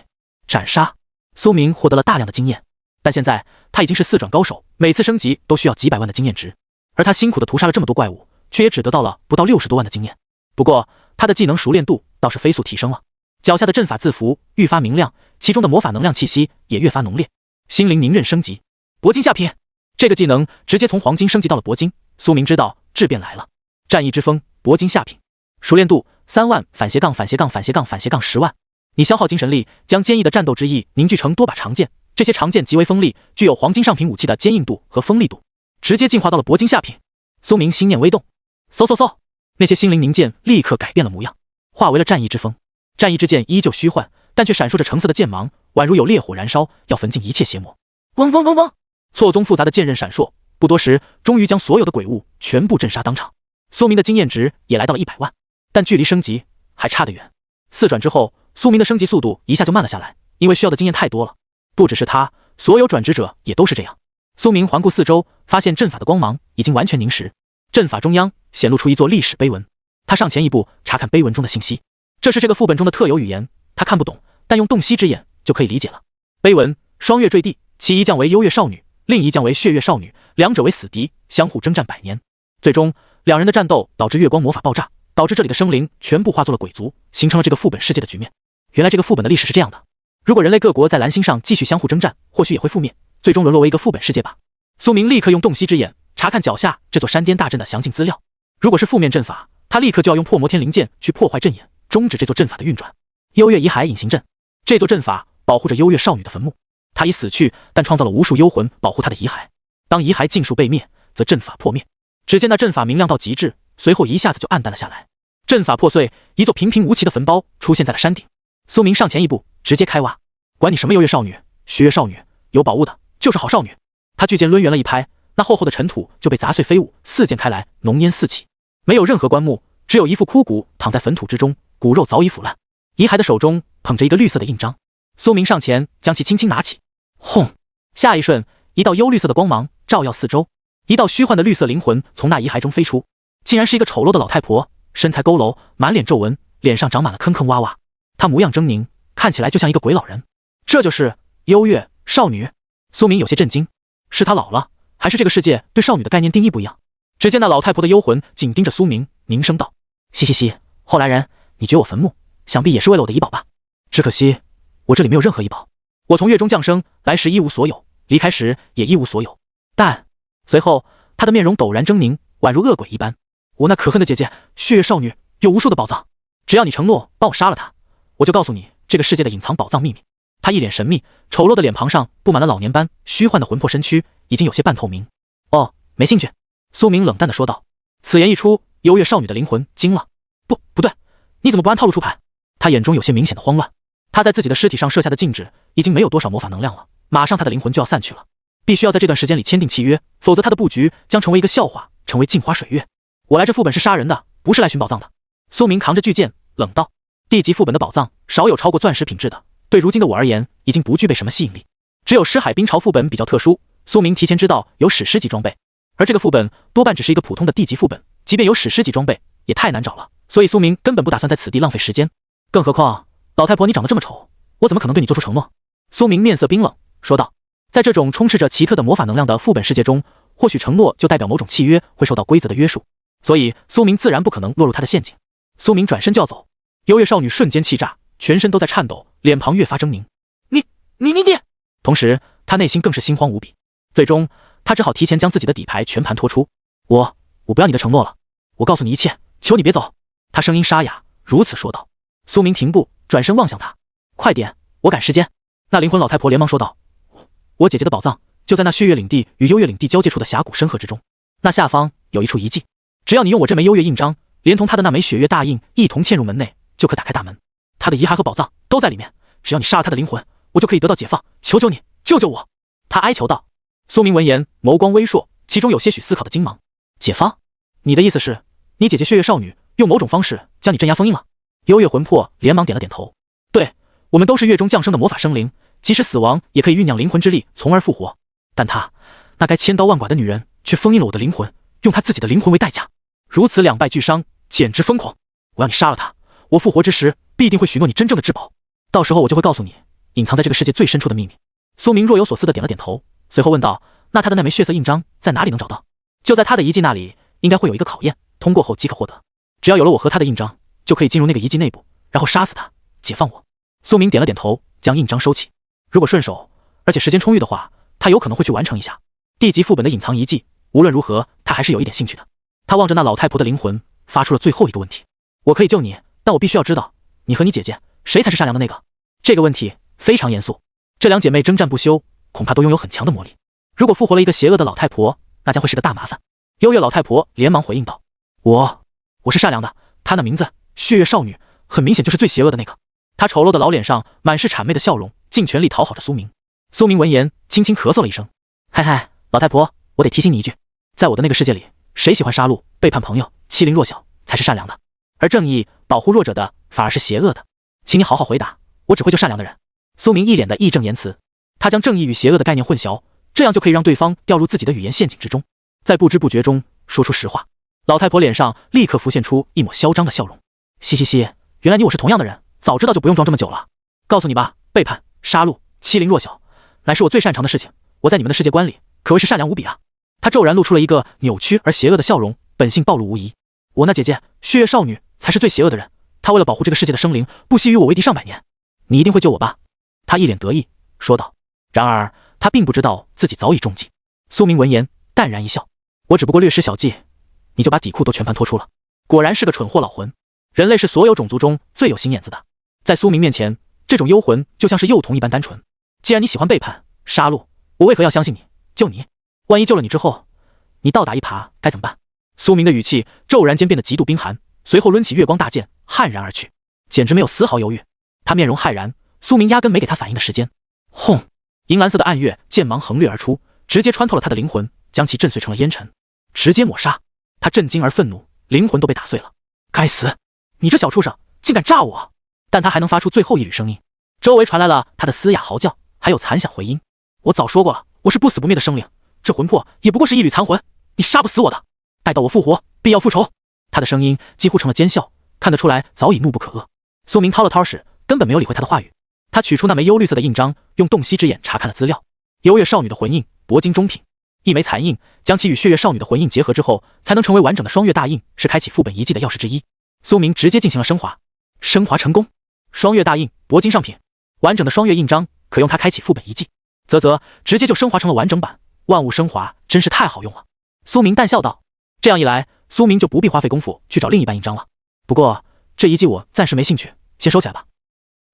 斩杀。苏明获得了大量的经验，但现在他已经是4转高手，每次升级都需要几百万的经验值，而他辛苦的屠杀了这么多怪物，却也只得到了不到60多万的经验。不过他的技能熟练度倒是飞速提升了，脚下的阵法字符愈发明亮，其中的魔法能量气息也越发浓烈。心灵凝刃升级，铂金下品，这个技能直接从黄金升级到了铂金。苏明知道质变来了，战役之风铂金下品，熟练度3万10万。你消耗精神力，将坚毅的战斗之意凝聚成多把长剑，这些长剑极为锋利，具有黄金上品武器的坚硬度和锋利度，直接进化到了铂金下品。苏明心念微动，嗖，那些心灵凝剑立刻改变了模样，化为了战役之风。战役之剑依旧虚幻，但却闪烁着橙色的剑芒，宛如有烈火燃烧，要焚尽一切邪魔。嗡，错综复杂的剑刃闪烁，不多时，终于将所有的鬼物全部震杀当场。苏明的经验值也来到了100万，但距离升级还差得远。4转之后，苏明的升级速度一下就慢了下来，因为需要的经验太多了。不只是他，所有转职者也都是这样。苏明环顾四周，发现阵法的光芒已经完全凝实，阵法中央显露出一座历史碑文。他上前一步，查看碑文中的信息。这是这个副本中的特有语言，他看不懂，但用洞悉之眼就可以理解了。碑文：双月坠地，其一将为幽月少女，另一将为血月少女，两者为死敌，相互征战100年。最终，两人的战斗导致月光魔法爆炸，导致这里的生灵全部化作了鬼族，形成了这个副本世界的局面。原来这个副本的历史是这样的，如果人类各国在蓝星上继续相互征战，或许也会覆灭，最终沦落为一个副本世界吧。苏明立刻用洞悉之眼查看脚下这座山巅大阵的详尽资料。如果是负面阵法，他立刻就要用破魔天灵剑去破坏阵眼，终止这座阵法的运转。幽月遗骸隐形阵，这座阵法保护着幽月少女的坟墓，她已死去，但创造了无数幽魂保护她的遗骸。当遗骸尽数被灭，则阵法破灭。只见那阵法明亮到极致，随后一下子就暗淡了下来。阵法破碎，一座平平无奇的坟包出现在了山顶。苏明上前一步，直接开挖。管你什么幽月少女、虚月少女，有宝物的就是好少女。他巨剑抡圆了一拍，那厚厚的尘土就被砸碎飞舞，四溅开来，浓烟四起。没有任何棺木，只有一副枯骨躺在坟土之中，骨肉早已腐烂。遗骸的手中捧着一个绿色的印章。苏明上前将其轻轻拿起，轰！下一瞬，一道幽绿色的光芒照耀四周，一道虚幻的绿色灵魂从那遗骸中飞出，竟然是一个丑陋的老太婆，身材佝偻，满脸皱纹，脸上长满了坑坑洼洼。她模样狰狞，看起来就像一个鬼老人。这就是幽月少女？苏明有些震惊，是她老了，还是这个世界对少女的概念定义不一样？只见那老太婆的幽魂紧盯着苏明，凝声道：嘻，后来人，你掘我坟墓，想必也是为了我的遗宝吧？只可惜我这里没有任何遗宝，我从月中降生，来时一无所有，离开时也一无所有。但随后她的面容陡然狰狞，宛如恶鬼一般。我那可恨的姐姐血月少女有无数的宝藏，只要你承诺帮我杀了她，我就告诉你这个世界的隐藏宝藏秘密。她一脸神秘，丑陋的脸庞上布满了老年斑，虚幻的魂魄身躯已经有些半透明。哦，没兴趣。苏明冷淡地说道。此言一出，幽月少女的灵魂惊了。不对，你怎么不按套路出牌？她眼中有些明显的慌乱。她在自己的尸体上设下的禁制已经没有多少魔法能量了，马上她的灵魂就要散去了，必须要在这段时间里签订契约，否则她的布局将成为一个笑话，成为镜花水月。我来这副本是杀人的，不是来寻宝藏的。苏明扛着巨剑冷道。地级副本的宝藏少有超过钻石品质的，对如今的我而言已经不具备什么吸引力。只有尸海冰潮副本比较特殊，苏明提前知道有史诗级装备，而这个副本多半只是一个普通的地级副本，即便有史诗级装备也太难找了，所以苏明根本不打算在此地浪费时间。更何况，老太婆你长得这么丑，我怎么可能对你做出承诺？苏明面色冰冷说道。在这种充斥着奇特的魔法能量的副本世界中，或许承诺就代表某种契约会受到规则的约束，所以苏明自然不可能落入他的陷阱。苏明转身就要走，幽月少女瞬间气炸，全身都在颤抖，脸庞越发狰狞。你！同时，他内心更是心慌无比。最终，他只好提前将自己的底牌全盘托出。我不要你的承诺了，我告诉你一切，求你别走。他声音沙哑，如此说道。苏明停步，转身望向他。快点，我赶时间。那灵魂老太婆连忙说道。我姐姐的宝藏就在那血月领地与幽月领地交界处的峡谷深壑之中，那下方有一处遗迹，只要你用我这枚幽月印章，连同她的那枚血月大印一同嵌入门内，就可打开大门。她的遗骸和宝藏都在里面，只要你杀了她的灵魂，我就可以得到解放，求求你，救救我！他哀求道。苏明闻言，眸光微烁，其中有些许思考的精芒。解放？你的意思是，你姐姐血月少女用某种方式将你镇压封印了？幽月魂魄连忙点了点头。对，我们都是月中降生的魔法生灵，即使死亡也可以酝酿灵魂之力，从而复活。但她那该千刀万剐的女人，却封印了我的灵魂，用她自己的灵魂为代价，如此两败俱伤，简直疯狂！我要你杀了她，我复活之时必定会许诺你真正的至宝，到时候我就会告诉你隐藏在这个世界最深处的秘密。苏明若有所思地点了点头，随后问道：那他的那枚血色印章在哪里能找到？就在他的遗迹那里，应该会有一个考验，通过后即可获得。只要有了我和他的印章，就可以进入那个遗迹内部，然后杀死他，解放我。苏明点了点头，将印章收起。如果顺手，而且时间充裕的话，他有可能会去完成一下地级副本的隐藏遗迹。无论如何，他还是有一点兴趣的。他望着那老太婆的灵魂，发出了最后一个问题：我可以救你，但我必须要知道，你和你姐姐谁才是善良的那个？这个问题非常严肃。这两姐妹征战不休，恐怕都拥有很强的魔力。如果复活了一个邪恶的老太婆，那将会是个大麻烦。幽月老太婆连忙回应道：我是善良的，她那名字血月少女，很明显就是最邪恶的那个。她丑陋的老脸上满是谄媚的笑容，尽全力讨好着苏明。苏明闻言轻轻咳嗽了一声：嗨，老太婆，我得提醒你一句，在我的那个世界里，谁喜欢杀戮、背叛朋友、欺凌弱小才是善良的，而正义保护弱者的反而是邪恶的。请你好好回答，我只会救善良的人。苏明一脸的义正言辞，他将正义与邪恶的概念混淆，这样就可以让对方掉入自己的语言陷阱之中，在不知不觉中说出实话。老太婆脸上立刻浮现出一抹嚣张的笑容。嘻，原来你我是同样的人，早知道就不用装这么久了。告诉你吧，背叛、杀戮、欺凌弱小，乃是我最擅长的事情。我在你们的世界观里，可谓是善良无比啊。他骤然露出了一个扭曲而邪恶的笑容，本性暴露无遗。我那姐姐血月少女才是最邪恶的人，她为了保护这个世界的生灵，不惜与我为敌上百年。你一定会救我吧？他一脸得意说道。然而他并不知道自己早已中计。苏明闻言淡然一笑：我只不过略施小计，你就把底裤都全盘托出了，果然是个蠢货老魂。人类是所有种族中最有心眼子的，在苏明面前，这种幽魂就像是幼童一般单纯。既然你喜欢背叛、杀戮，我为何要相信你、救你？万一救了你之后，你倒打一耙该怎么办？苏明的语气骤然间变得极度冰寒，随后抡起月光大剑悍然而去，简直没有丝毫犹豫。他面容骇然，苏明压根没给他反应的时间。轰！银蓝色的暗月剑芒横掠而出，直接穿透了他的灵魂，将其震碎成了烟尘，直接抹杀。他震惊而愤怒，灵魂都被打碎了。该死！你这小畜生，竟敢炸我！但他还能发出最后一缕声音，周围传来了他的嘶哑嚎叫，还有残响回音。我早说过了，我是不死不灭的生灵，这魂魄也不过是一缕残魂，你杀不死我的。待到我复活，必要复仇。他的声音几乎成了奸笑，看得出来早已怒不可遏。苏明掏了掏屎，根本没有理会他的话语。他取出那枚幽绿色的印章，用洞悉之眼查看了资料。幽月少女的魂印，铂金中品，一枚残印，将其与血月少女的魂印结合之后，才能成为完整的双月大印，是开启副本遗迹的钥匙之一。苏明直接进行了升华，升华成功。双月大印，铂金上品，完整的双月印章，可用它开启副本遗迹。直接就升华成了完整版，万物升华真是太好用了。苏明淡笑道。这样一来，苏明就不必花费功夫去找另一半印章了。不过这遗迹我暂时没兴趣，先收起来吧。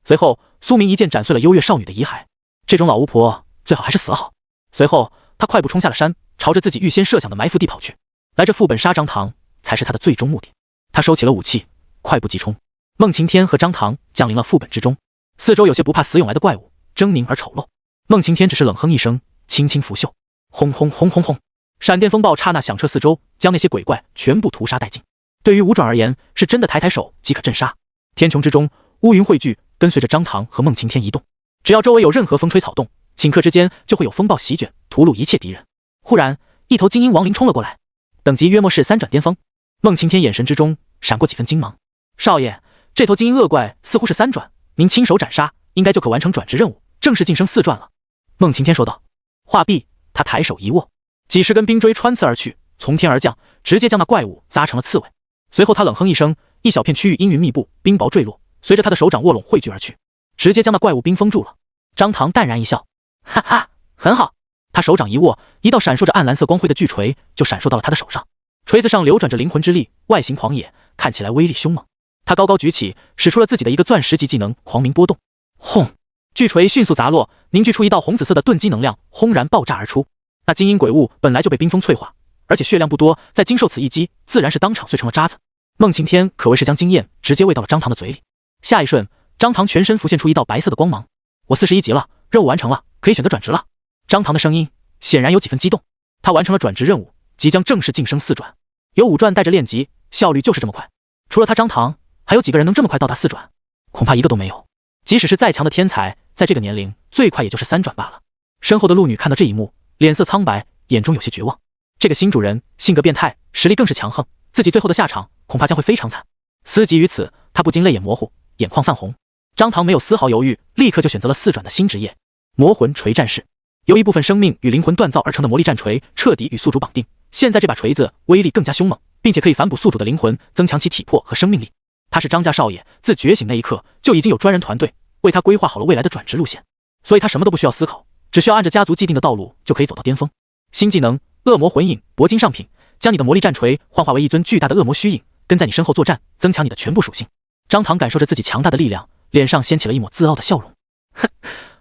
随后，苏明一剑斩碎了幽月少女的遗骸。这种老巫婆最好还是死了好。随后，他快步冲下了山，朝着自己预先设想的埋伏地跑去。来这副本杀张唐才是他的最终目的。他收起了武器，快步疾冲。孟晴天和张唐降临了副本之中，四周有些不怕死涌来的怪物，狰狞而丑陋。孟晴天只是冷哼一声，轻轻拂袖，轰轰轰轰轰，闪电风暴刹那响彻四周，将那些鬼怪全部屠杀殆尽。对于武转而言，是真的抬抬手即可镇杀。天穹之中，乌云汇聚，跟随着张唐和孟晴天移动。只要周围有任何风吹草动，顷刻之间就会有风暴席卷，屠戮一切敌人。忽然，一头精英亡灵冲了过来，等级约莫是3转巅峰。孟晴天眼神之中闪过几分惊芒。少爷，这头精英恶怪似乎是3转，您亲手斩杀，应该就可完成转职任务，正式晋升4转了。孟晴天说道。话毕，他抬手一握，几十根冰锥穿刺而去，从天而降，直接将那怪物扎成了刺猬。随后他冷哼一声，一小片区域阴云密布，冰雹坠落，随着他的手掌握拢汇聚而去，直接将那怪物冰封住了。张唐淡然一笑，哈哈，很好。他手掌一握，一道闪烁着暗蓝色光辉的巨锤就闪烁到了他的手上。锤子上流转着灵魂之力，外形狂野，看起来威力凶猛。他高高举起，使出了自己的一个钻石级技能狂鸣波动。轰！巨锤迅速砸落，凝聚出一道红紫色的钝击能量，轰然爆炸而出。那精英鬼物本来就被冰封淬化，而且血量不多，再经受此一击，自然是当场碎成了渣子。孟晴天可谓是将经验直接喂到了张唐的嘴里。下一瞬，张唐全身浮现出一道白色的光芒。我41级了，任务完成了，可以选择转职了。张唐的声音显然有几分激动，他完成了转职任务，即将正式晋升4转。有5转带着练级，效率就是这么快。除了他张唐，还有几个人能这么快到达4转？恐怕一个都没有。即使是再强的天才，在这个年龄最快也就是3转罢了。身后的鹿女看到这一幕，脸色苍白，眼中有些绝望。这个新主人性格变态，实力更是强横，自己最后的下场恐怕将会非常惨。思及于此，他不禁泪眼模糊，眼眶泛红。张唐没有丝毫犹豫，立刻就选择了4转的新职业——魔魂锤战士。由一部分生命与灵魂锻造而成的魔力战锤，彻底与宿主绑定。现在这把锤子威力更加凶猛，并且可以反哺宿主的灵魂，增强其体魄和生命力。他是张家少爷，自觉醒那一刻就已经有专人团队为他规划好了未来的转职路线，所以他什么都不需要思考，只需要按着家族既定的道路就可以走到巅峰。新技能：恶魔魂影，铂金上品，将你的魔力战锤幻化为一尊巨大的恶魔虚影，跟在你身后作战，增强你的全部属性。张唐感受着自己强大的力量，脸上掀起了一抹自傲的笑容。哼，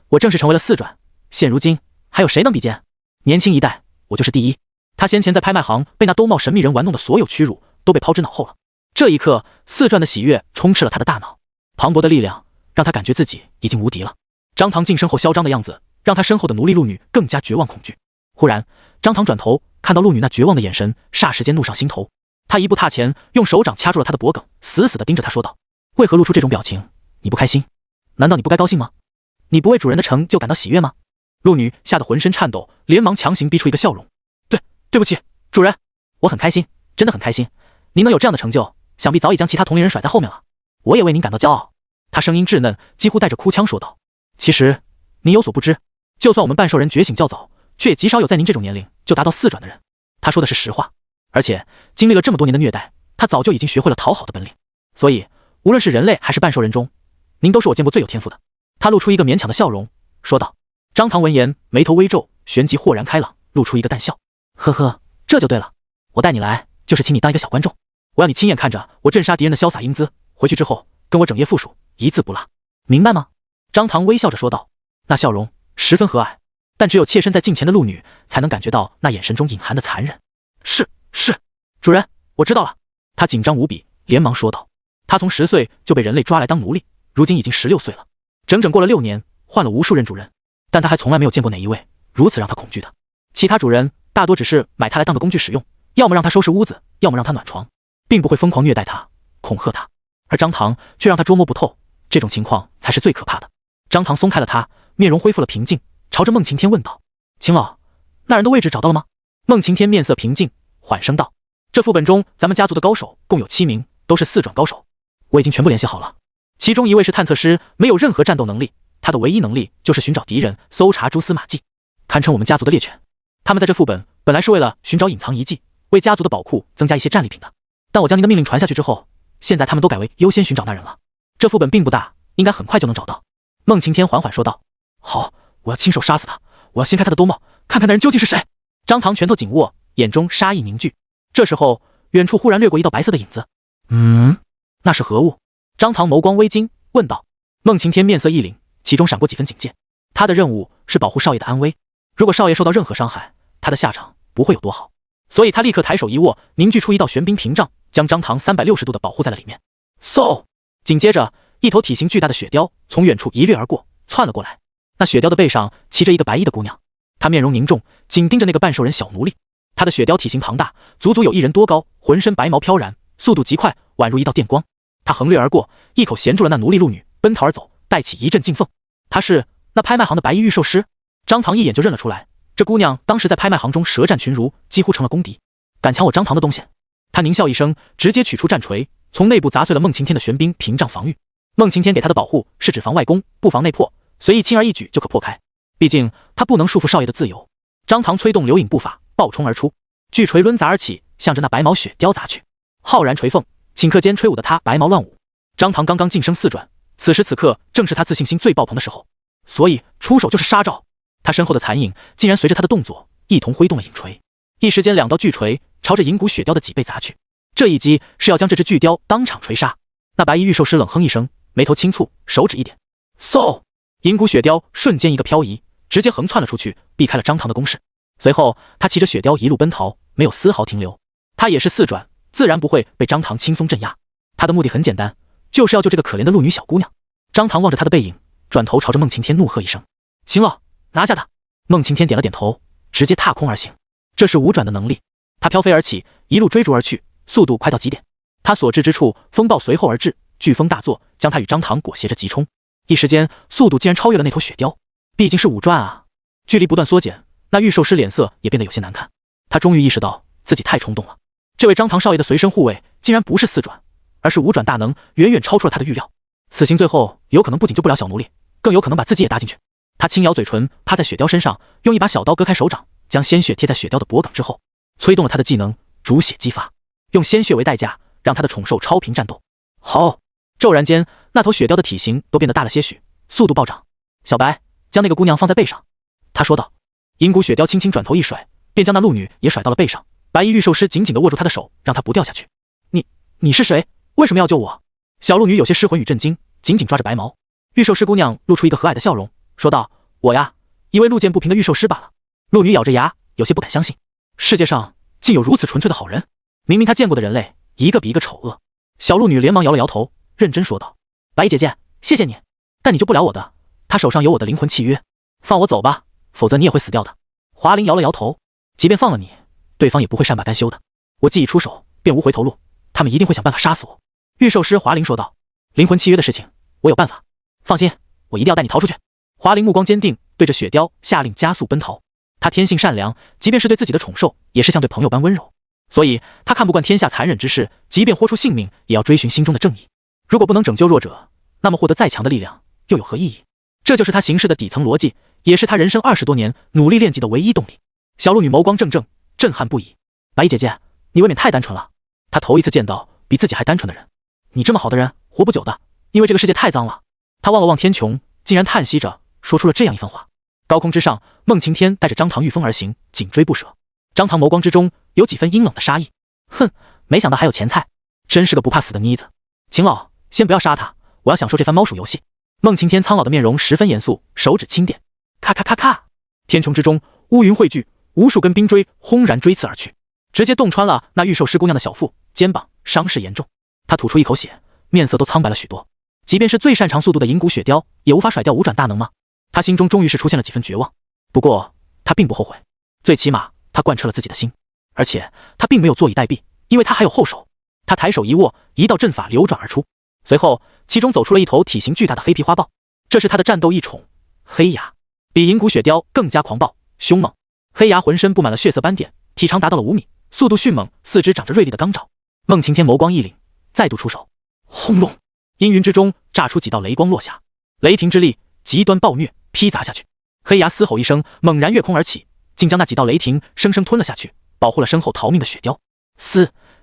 我正式成为了4转，现如今还有谁能比肩？年轻一代，我就是第一。他先前在拍卖行被那兜帽神秘人玩弄的所有屈辱都被抛之脑后了。这一刻，4转的喜悦充斥了他的大脑，磅礴的力量让他感觉自己已经无敌了。张唐晋升后嚣张的样子，让他身后的奴隶鹿女更加绝望恐惧。忽然，张唐转头看到鹿女那绝望的眼神，霎时间怒上心头。他一步踏前，用手掌掐住了他的脖颈，死死地盯着他说道：“为何露出这种表情？你不开心？难道你不该高兴吗？你不为主人的成就感到喜悦吗？”鹿女吓得浑身颤抖，连忙强行逼出一个笑容：“对不起，主人，我很开心，真的很开心。您能有这样的成就，想必早已将其他同龄人甩在后面了。我也为您感到骄傲。”他声音稚嫩，几乎带着哭腔说道：“其实您有所不知，就算我们半兽人觉醒较早，却也极少有在您这种年龄就达到4转的人。”他说的是实话，而且经历了这么多年的虐待，他早就已经学会了讨好的本领。所以，无论是人类还是半兽人中，您都是我见过最有天赋的。他露出一个勉强的笑容，说道。张唐闻言，眉头微皱，旋即豁然开朗，露出一个淡笑：“呵呵，这就对了。我带你来，就是请你当一个小观众，我要你亲眼看着我震杀敌人的潇洒英姿，回去之后跟我整夜复述，一字不落，明白吗？”张唐微笑着说道，那笑容十分和蔼，但只有切身在镜前的鹿女才能感觉到那眼神中隐含的残忍。是，主人，我知道了。他紧张无比，连忙说道。他从10岁就被人类抓来当奴隶，如今已经16岁了，整整过了6年，换了无数任主人，但他还从来没有见过哪一位如此让他恐惧的。其他主人大多只是买他来当个工具使用，要么让他收拾屋子，要么让他暖床，并不会疯狂虐待他，恐吓他。而张唐却让他捉摸不透，这种情况才是最可怕的。张唐松开了他，面容恢复了平静，朝着孟晴天问道：“秦老，那人的位置找到了吗？”孟晴天面色平静，缓声道：“这副本中咱们家族的高手共有7名，都是4转高手，我已经全部联系好了。其中一位是探测师，没有任何战斗能力，他的唯一能力就是寻找敌人，搜查蛛丝马迹，堪称我们家族的猎犬。他们在这副本本来是为了寻找隐藏遗迹，为家族的宝库增加一些战利品的，但我将您的命令传下去之后，现在他们都改为优先寻找那人了。这副本并不大，应该很快就能找到。”孟晴天缓缓说道。“好，我要亲手杀死他，我要掀开他的兜帽，看看那人究竟是谁。”张唐拳头紧握，眼中杀意凝聚。这时候，远处忽然掠过一道白色的影子。那是何物？张唐眸光微惊，问道。孟晴天面色一凛，其中闪过几分警戒。他的任务是保护少爷的安危，如果少爷受到任何伤害，他的下场不会有多好。所以他立刻抬手一握，凝聚出一道玄冰屏障，将张唐360度的保护在了里面。嗖！紧接着，一头体型巨大的雪貂从远处一掠而过，窜了过来。那雪貂的背上骑着一个白衣的姑娘，她面容凝重，紧盯着那个半兽人小奴隶。她的雪貂体型庞大，足足有1人多高，浑身白毛飘然，速度极快，宛如一道电光。她横掠而过，一口衔住了那奴隶鹿女，奔逃而走，带起一阵劲风。她是那拍卖行的白衣玉兽师。张唐一眼就认了出来，这姑娘当时在拍卖行中舌战群儒，几乎成了公敌。敢抢我张唐的东西？他狞笑一声，直接取出战锤，从内部砸碎了孟晴天的玄冰屏障防御。孟晴天给他的保护是只防外攻，不防内破，随意轻而易举就可破开。毕竟他不能束缚少爷的自由。张唐催动流影步伐，暴冲而出，巨锤抡砸而起，向着那白毛雪雕砸去。浩然锤凤，顷刻间吹舞的他白毛乱舞。张唐刚刚晋升4转，此时此刻正是他自信心最爆棚的时候，所以出手就是杀招。他身后的残影竟然随着他的动作一同挥动了影锤，一时间2道巨锤朝着银骨雪雕的脊背砸去。这一击是要将这只巨雕当场锤杀。那白衣玉兽师冷哼一声，眉头轻蹙，手指一点，嗖！银骨雪雕瞬间一个漂移，直接横窜了出去，避开了张唐的攻势。随后他骑着雪雕一路奔逃，没有丝毫停留。他也是4转，自然不会被张唐轻松镇压。他的目的很简单，就是要救这个可怜的鹿女小姑娘。张唐望着他的背影，转头朝着孟晴天怒喝一声：秦老，拿下他！孟晴天点了点头，直接踏空而行。这是5转的能力。他飘飞而起，一路追逐而去，速度快到极点。他所至之处，风暴随后而至，飓风大作，将他与张唐裹挟着急冲。一时间，速度竟然超越了那头雪雕。毕竟是5转啊！距离不断缩减，那玉兽师脸色也变得有些难看。他终于意识到自己太冲动了。这位张唐少爷的随身护卫竟然不是4转，而是5转大能，远远超出了他的预料。此行最后有可能不仅救不了小奴隶，更有可能把自己也搭进去。他轻咬嘴唇，趴在雪雕身上，用一把小刀割开手掌，将鲜血贴在雪雕的脖颈之后，催动了他的技能逐血激发，用鲜血为代价，让他的宠兽超频战斗。好！骤然间，那头雪雕的体型都变得大了些许，速度暴涨。小白，将那个姑娘放在背上，他说道。银骨雪雕轻轻转头一甩，便将那鹿女也甩到了背上。白衣玉兽师紧紧地握住他的手，让他不掉下去。你是谁？为什么要救我？小鹿女有些失魂与震惊，紧紧抓着白毛。玉兽师姑娘露出一个和蔼的笑容，说道：我呀，一位路见不平的玉兽师罢了。鹿女咬着牙，有些不敢相信，世界上竟有如此纯粹的好人。明明她见过的人类一个比一个丑恶。小鹿女连忙摇了摇头，认真说道：白衣姐姐，谢谢你，但你救不了我的，她手上有我的灵魂契约，放我走吧，否则你也会死掉的。华灵摇了摇头，即便放了你，对方也不会善罢甘休的。我既已出手，便无回头路，他们一定会想办法杀死我。玉兽师华灵说道：灵魂契约的事情我有办法，放心，我一定要带你逃出去。华灵目光坚定，对着雪雕下令加速奔逃。他天性善良，即便是对自己的宠兽，也是像对朋友般温柔，所以他看不惯天下残忍之事，即便豁出性命，也要追寻心中的正义。如果不能拯救弱者，那么获得再强的力量又有何意义？这就是他行事的底层逻辑，也是他人生20多年努力练级的唯一动力。小鹿女眸光怔怔，震撼不已。白衣姐姐，你未免太单纯了。她头一次见到比自己还单纯的人。你这么好的人，活不久的，因为这个世界太脏了。她望了望天穹，竟然叹息着说出了这样一番话。高空之上，孟晴天带着张唐御风而行，紧追不舍。张唐眸光之中有几分阴冷的杀意。哼，没想到还有前菜，真是个不怕死的妮子。秦老，先不要杀他，我要享受这番猫鼠游戏。孟晴天苍老的面容十分严肃，手指轻点，咔咔咔咔，天穹之中乌云汇聚，无数根冰锥轰然锥刺而去，直接洞穿了那玉兽师姑娘的小腹、肩膀，伤势严重。她吐出一口血，面色都苍白了许多。即便是最擅长速度的银骨雪雕，也无法甩掉5转大能吗？他心中终于是出现了几分绝望。不过他并不后悔，最起码他贯彻了自己的心，而且他并没有坐以待毙，因为他还有后手。他抬手一握，一道阵法流转而出，随后其中走出了一头体型巨大的黑皮花豹，这是他的战斗异宠黑牙，比银骨雪雕更加狂暴凶猛。黑牙浑身布满了血色斑点，体长达到了5米，速度迅猛，四肢长着锐利的钢爪。孟晴天眸光一凛，再度出手，轰隆！阴云之中炸出几道雷光落下，雷霆之力极端暴虐，劈砸下去。黑牙嘶吼一声，猛然跃空而起，竟将那几道雷霆生生吞了下去，保护了身后逃命的雪雕。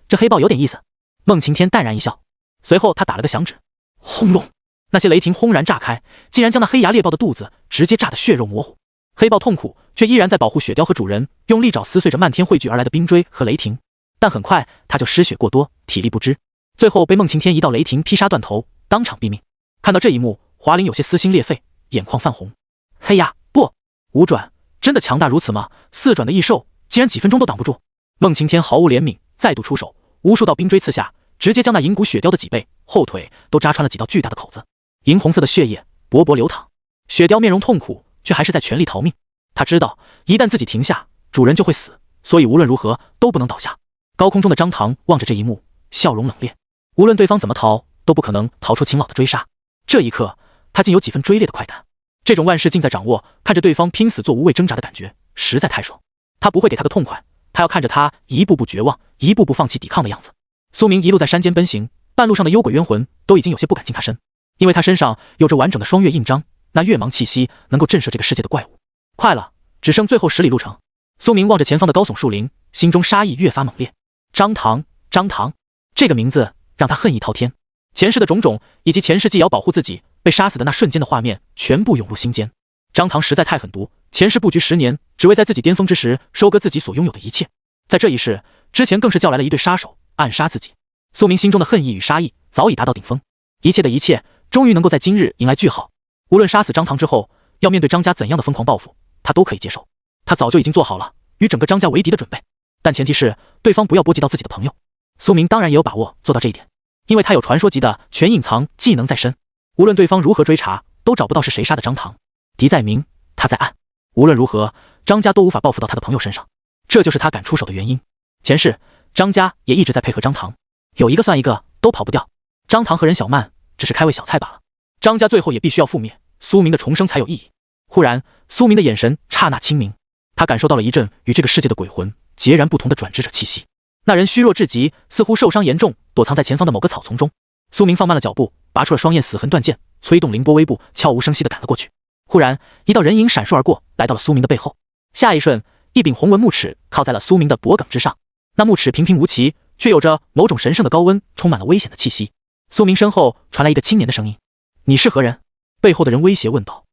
这黑豹有点意思。孟晴天淡然一笑，随后他打了个响指，轰隆！那些雷霆轰然炸开，竟然将那黑牙猎豹的肚子直接炸得血肉模糊。黑豹痛苦，却依然在保护雪雕和主人，用利爪撕碎着漫天汇聚而来的冰锥和雷霆。但很快他就失血过多，体力不支，最后被孟晴天一道雷霆劈杀断头，当场毙命。看到这一幕，华灵有些撕心裂肺，眼眶泛红。黑牙不，5转真的强大如此吗？4转的异兽竟然几分钟都挡不住。孟晴天毫无怜悯，再度出手，无数道冰锥刺下，直接将那银骨雪雕的脊背、后腿都扎穿了几道巨大的口子，银红色的血液勃勃流淌。雪雕面容痛苦，却还是在全力逃命。他知道一旦自己停下，主人就会死，所以无论如何都不能倒下。高空中的张唐望着这一幕，笑容冷冽。无论对方怎么逃，都不可能逃出秦老的追杀。这一刻，他竟有几分追猎的快感。这种万事尽在掌握，看着对方拼死做无谓挣扎的感觉，实在太爽。他不会给他个痛快，他要看着他一步步绝望，一步步放弃抵抗的样子。苏明一路在山间奔行，半路上的幽鬼冤魂都已经有些不敢近他身，因为他身上有着完整的双月印章，那月芒气息能够震慑这个世界的怪物。快了，只剩最后10里路程。苏明望着前方的高耸树林，心中杀意越发猛烈。张唐，张唐，这个名字让他恨意滔天。前世的种种，以及前世纪瑶保护自己被杀死的那瞬间的画面，全部涌入心间。张唐实在太狠毒，前世布局10年，只为在自己巅峰之时收割自己所拥有的一切。在这一世之前，更是叫来了一队杀手，暗杀自己。苏明心中的恨意与杀意早已达到顶峰，一切的一切，终于能够在今日迎来句号。无论杀死张唐之后，要面对张家怎样的疯狂报复，他都可以接受。他早就已经做好了与整个张家为敌的准备，但前提是对方不要波及到自己的朋友。苏明当然也有把握做到这一点，因为他有传说级的全隐藏技能在身，无论对方如何追查，都找不到是谁杀的张唐。敌在明，他在暗，无论如何，张家都无法报复到他的朋友身上，这就是他敢出手的原因。前世张家也一直在配合张唐，有一个算一个，都跑不掉。张唐和任小曼只是开胃小菜罢了，张家最后也必须要覆灭，苏明的重生才有意义。忽然，苏明的眼神刹那清明，他感受到了一阵与这个世界的鬼魂截然不同的转职者气息。那人虚弱至极，似乎受伤严重，躲藏在前方的某个草丛中。苏明放慢了脚步，拔出了双焰死痕断剑，催动凌波微步，悄无声息地赶了过去。忽然，一道人影闪烁而过，来到了苏明的背后。下一瞬，一柄红纹木尺靠在了苏明的脖颈之上。那木尺平平无奇，却有着某种神圣的高温，充满了危险的气息。苏明身后传来一个青年的声音：“你是何人？”背后的人威胁问道。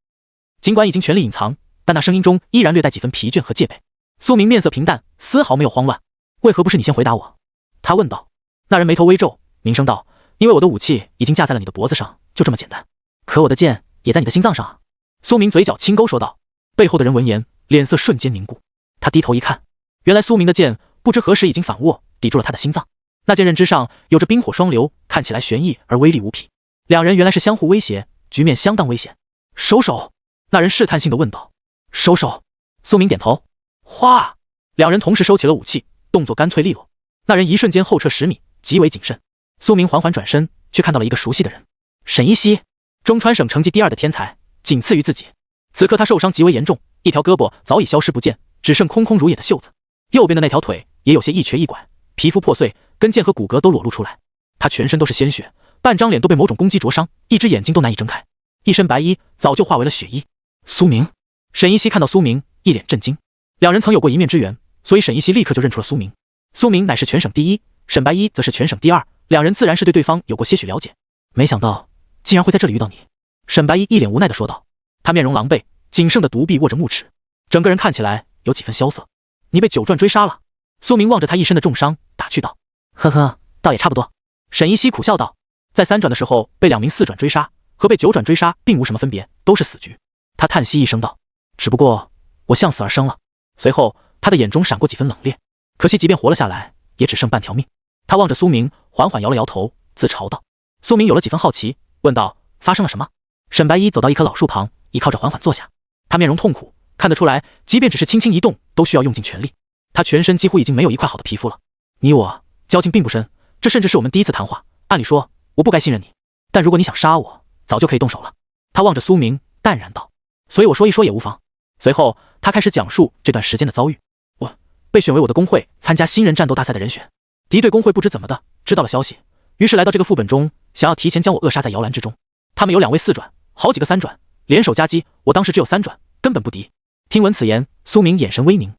尽管已经全力隐藏，但那声音中依然略带几分疲倦和戒备。苏明面色平淡，丝毫没有慌乱。为何不是你先回答我？他问道。那人眉头微皱，凝声道：“因为我的武器已经架在了你的脖子上，就这么简单。可我的剑也在你的心脏上啊。”苏明嘴角轻勾说道。背后的人闻言，脸色瞬间凝固。他低头一看，原来苏明的剑不知何时已经反握，抵住了他的心脏。那剑刃之上有着冰火双流，看起来悬异而威力无匹。两人原来是相互威胁，局面相当危险。收手！那人试探性地问道。收手！苏明点头。哗！两人同时收起了武器，动作干脆利落。那人一瞬间后撤10米，极为谨慎。苏明缓缓转身，却看到了一个熟悉的人——沈一溪，中川省成绩第2的天才，仅次于自己。此刻他受伤极为严重，一条胳膊早已消失不见，只剩空空如也的袖子。右边的那条腿也有些一瘸一拐，皮肤破碎，跟腱和骨骼都裸露出来。他全身都是鲜血，半张脸都被某种攻击灼伤，一只眼睛都难以睁开，一身白衣早就化为了血衣。苏明，沈一溪看到苏明，一脸震惊。两人曾有过一面之缘，所以沈一溪立刻就认出了苏明。苏明乃是全省第1，沈白衣则是全省第2，两人自然是对对方有过些许了解。没想到竟然会在这里遇到你，沈白衣一脸无奈地说道。他面容狼狈，仅剩的独臂握着木尺，整个人看起来有几分萧瑟。你被九转追杀了？苏明望着他一身的重伤，打趣道。呵呵，倒也差不多。沈一溪苦笑道。在3转的时候被2名4转追杀，和被9转追杀并无什么分别，都是死局。他叹息一声道。只不过我向死而生了。随后他的眼中闪过几分冷冽，可惜即便活了下来，也只剩半条命。他望着苏明，缓缓摇了摇头，自嘲道。苏明有了几分好奇，问道：发生了什么？沈白衣走到一棵老树旁，倚靠着缓缓坐下。他面容痛苦，看得出来，即便只是轻轻一动，都需要用尽全力。他全身几乎已经没有一块好的皮肤了。你我交情并不深，这甚至是我们第一次谈话。按理说，我不该信任你，但如果你想杀我，早就可以动手了。他望着苏明，淡然道。所以我说一说也无妨。随后他开始讲述这段时间的遭遇。我被选为我的工会参加新人战斗大赛的人选，敌对工会不知怎么的知道了消息，于是来到这个副本中，想要提前将我扼杀在摇篮之中。他们有2位4转，好几个3转，联手夹击，我当时只有3转，根本不敌。听闻此言，苏明眼神微凝。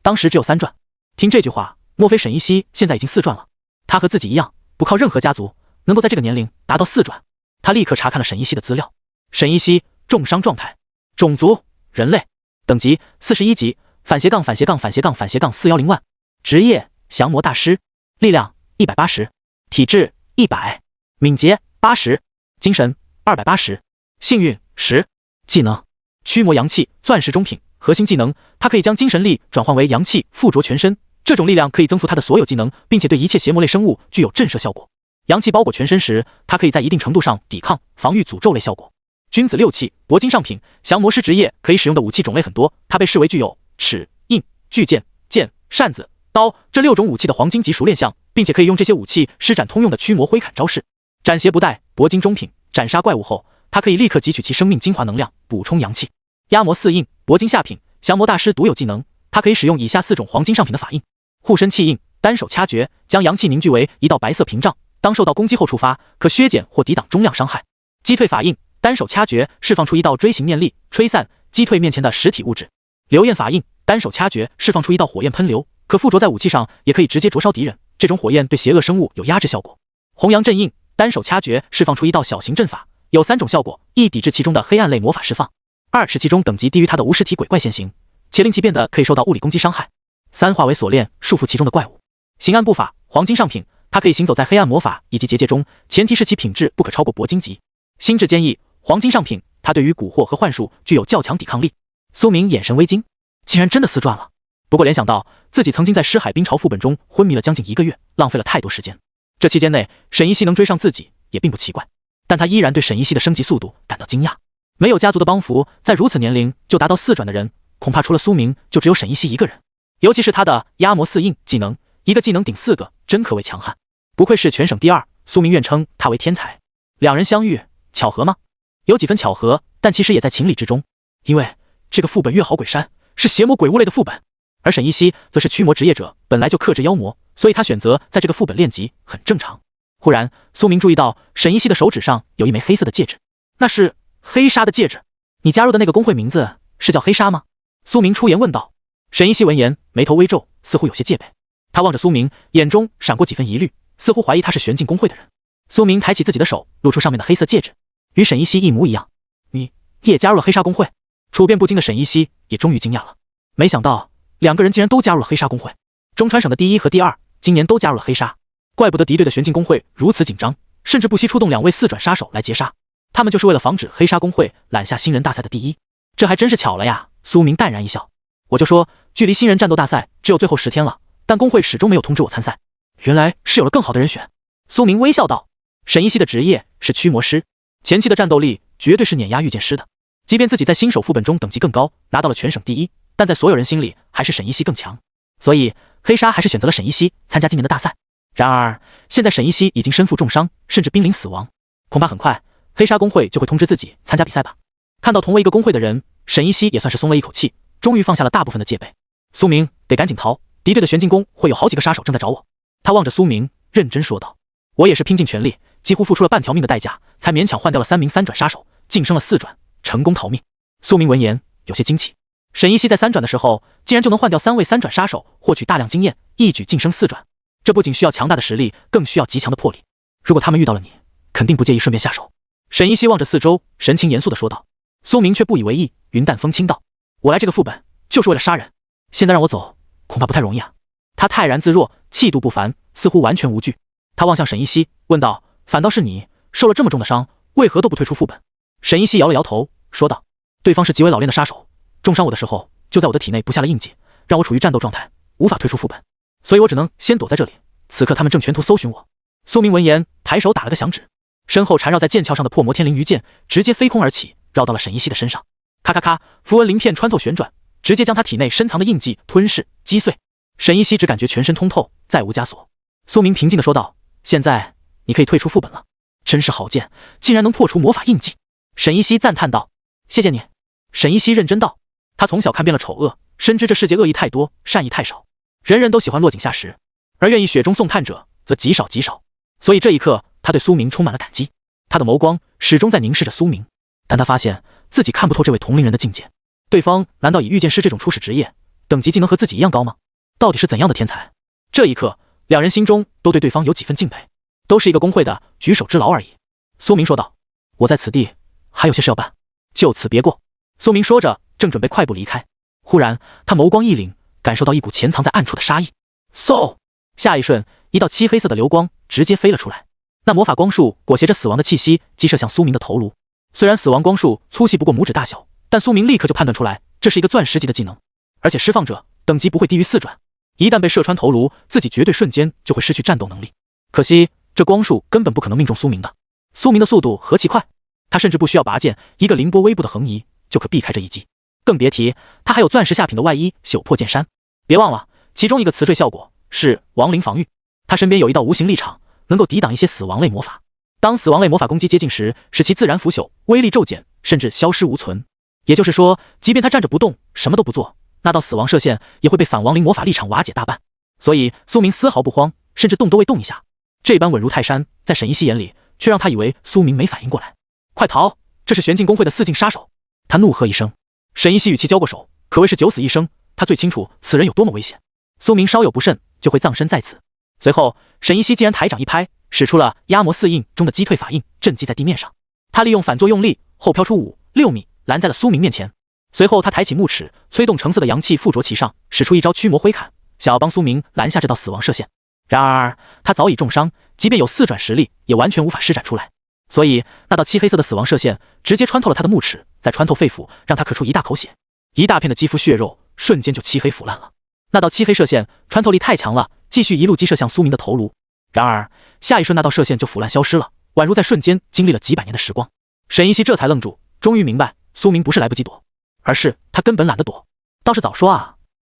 当时只有3转，听这句话，莫非沈一溪现在已经4转了？他和自己一样，不靠任何家族，能够在这个年龄达到4转。他立刻查看了沈一溪的资料。沈一溪重伤状态，种族人类，等级41级，反斜杠410万，职业降魔大师，力量180，体质100，敏捷80，精神280，幸运10，技能驱魔阳气钻石中品，核心技能，它可以将精神力转换为阳气附着全身，这种力量可以增幅它的所有技能，并且对一切邪魔类生物具有震慑效果。阳气包裹全身时，它可以在一定程度上抵抗防御诅咒类效果。君子6器铂金上品，降魔师职业可以使用的武器种类很多，它被视为具有尺、印、巨剑、剑、扇子、刀这6种武器的黄金级熟练项，并且可以用这些武器施展通用的驱魔挥砍招式。斩邪不殆铂金中品，斩杀怪物后，他可以立刻汲取其生命精华能量，补充阳气。压魔四印，铂金下品，降魔大师独有技能，他可以使用以下4种黄金上品的法印：护身气印，单手掐诀，将阳气凝聚为一道白色屏障，当受到攻击后触发，可削减或抵挡中量伤害。击退法印，单手掐诀，释放出一道锥形念力，吹散、击退面前的实体物质。流焰法印，单手掐诀，释放出一道火焰喷流，可附着在武器上，也可以直接灼烧敌人。这种火焰对邪恶生物有压制效果。红阳阵印，单手掐诀，释放出一道小型阵法，有3种效果：一、抵制其中的黑暗类魔法释放；二、使其中等级低于它的无实体鬼怪现形，且令其变得可以受到物理攻击伤害；三、化为锁链束缚其中的怪物。行暗步法，黄金上品，它可以行走在黑暗魔法以及结界中，前提是其品质不可超过铂金级。心智坚毅，黄金上品，它对于蛊惑和幻术具有较强抵抗力。苏明眼神微惊，竟然真的私传了。不过联想到自己曾经在诗海冰潮副本中昏迷了将近1个月，浪费了太多时间，这期间内沈一熙能追上自己也并不奇怪，但他依然对沈一熙的升级速度感到惊讶。没有家族的帮扶，在如此年龄就达到4转的人，恐怕除了苏明就只有沈一熙一个人。尤其是他的压魔四印技能，一个技能顶4个，真可谓强悍。不愧是全省第2，苏明愿称他为天才。两人相遇，巧合吗？有几分巧合，但其实也在情理之中。因为这个副本月好鬼山是邪魔鬼物类的副本，而沈一熙则是驱魔职业者，本来就克制妖魔，所以他选择在这个副本练级很正常。忽然，苏明注意到沈一熙的手指上有一枚黑色的戒指，那是黑纱的戒指。你加入的那个公会名字是叫黑纱吗？苏明出言问道。沈一熙闻言，眉头微皱，似乎有些戒备。他望着苏明，眼中闪过几分疑虑，似乎怀疑他是玄境公会的人。苏明抬起自己的手，露出上面的黑色戒指，与沈一熙一模一样。你也加入了黑纱公会？处变不惊的沈一熙也终于惊讶了，没想到2个人竟然都加入了黑纱公会。中川省的第1和第2今年都加入了黑纱，怪不得敌对的玄境公会如此紧张，甚至不惜出动2位4转杀手来截杀。他们就是为了防止黑纱公会揽下新人大赛的第1。这还真是巧了呀。苏明淡然一笑，我就说距离新人战斗大赛只有最后10天了，但公会始终没有通知我参赛，原来是有了更好的人选。苏明微笑道。沈一熙的职业是驱魔师，前期的战斗力绝对是碾压御剑师的。即便自己在新手副本中等级更高，拿到了全省第1，但在所有人心里还是沈一熙更强，所以黑纱还是选择了沈一熙参加今年的大赛。然而现在沈一熙已经身负重伤，甚至濒临死亡，恐怕很快黑纱公会就会通知自己参加比赛吧。看到同为一个公会的人，沈一熙也算是松了一口气，终于放下了大部分的戒备。苏明得赶紧逃，敌对的玄境宫会有好几个杀手正在找我。他望着苏明认真说道，我也是拼尽全力，几乎付出了半条命的代价，才勉强换掉了3名3转杀手，晋升了4转，成功逃命。苏明闻言有些惊奇，沈一熙在3转的时候竟然就能换掉3位3转杀手，获取大量经验，一举晋升4转。这不仅需要强大的实力，更需要极强的魄力。如果他们遇到了你，肯定不介意顺便下手。沈一熙望着四周，神情严肃地说道。苏明却不以为意，云淡风轻道，我来这个副本就是为了杀人，现在让我走恐怕不太容易啊。他泰然自若，气度不凡，似乎完全无惧。他望向沈一熙问道，反倒是你受了这么重的伤，为何都不退出副本？沈一熙摇了摇头说道，对方是极为老练的杀手，重伤我的时候就在我的体内布下了印记，让我处于战斗状态，无法退出副本，所以我只能先躲在这里。此刻他们正全图搜寻我。苏明闻言抬手打了个响指，身后缠绕在剑鞘上的破魔天灵鱼剑直接飞空而起，绕到了沈一熙的身上。咔咔咔，符文鳞片穿透旋转，直接将他体内深藏的印记吞噬击碎。沈一熙只感觉全身通透，再无枷锁。苏明平静地说道，现在你可以退出副本了。真是好剑，竟然能破除魔法印记。沈一熙赞叹道，谢谢你。沈一熙认真道，他从小看遍了丑恶，深知这世界恶意太多，善意太少，人人都喜欢落井下石，而愿意雪中送炭者则极少极少。所以这一刻他对苏明充满了感激，他的眸光始终在凝视着苏明，但他发现自己看不透这位同龄人的境界。对方难道以御剑师这种初始职业，等级技能和自己一样高吗？到底是怎样的天才？这一刻两人心中都对对方有几分敬佩，都是一个公会的举手之劳而已。苏明说道，我在此地还有些事要办，就此别过。苏明说着正准备快步离开，忽然他眸光一凛，感受到一股潜藏在暗处的杀意。嗖！下一瞬，一道漆黑色的流光直接飞了出来，那魔法光束裹挟着死亡的气息击射向苏明的头颅。虽然死亡光束粗细不过拇指大小，但苏明立刻就判断出来这是一个钻石级的技能，而且释放者等级不会低于4转，一旦被射穿头颅，自己绝对瞬间就会失去战斗能力。可惜这光束根本不可能命中苏明的。苏明的速度何其快，他甚至不需要拔剑，一个凌波微步的横移就可避开这一击，更别提他还有钻石下品的外衣朽破剑衫。别忘了其中一个词缀效果是亡灵防御，他身边有一道无形力场，能够抵挡一些死亡类魔法。当死亡类魔法攻击接近时，使其自然腐朽，威力骤减，甚至消失无存。也就是说，即便他站着不动，什么都不做，那道死亡射线也会被反亡灵魔法力场瓦解大半。所以苏明丝毫不慌，甚至动都未动一下。这般稳如泰山，在沈一熙眼里却让他以为苏明没反应过来。快逃！这是玄境公会的4境杀手！他怒喝一声。沈一熙与其交过手，可谓是九死一生，他最清楚此人有多么危险。苏明稍有不慎就会葬身在此。随后沈一熙竟然抬掌一拍，使出了压魔4印中的击退法印，震击在地面上。他利用反作用力后飘出5、6米，拦在了苏明面前。随后他抬起木尺，催动橙色的阳气附着其上，使出一招驱魔挥砍，想要帮苏明拦下这道死亡射线。然而他早已重伤，即便有4转实力，也完全无法施展出来。所以那道漆黑色的死亡射线直接穿透了他的木尺，再穿透肺腑，让他咳出一大口血。一大片的肌肤血肉瞬间就漆黑腐烂了。那道漆黑射线穿透力太强了，继续一路击射向苏明的头颅。然而下一瞬那道射线就腐烂消失了，宛如在瞬间经历了几百年的时光。沈一熙这才愣住，终于明白苏明不是来不及躲，而是他根本懒得躲。倒是早说啊！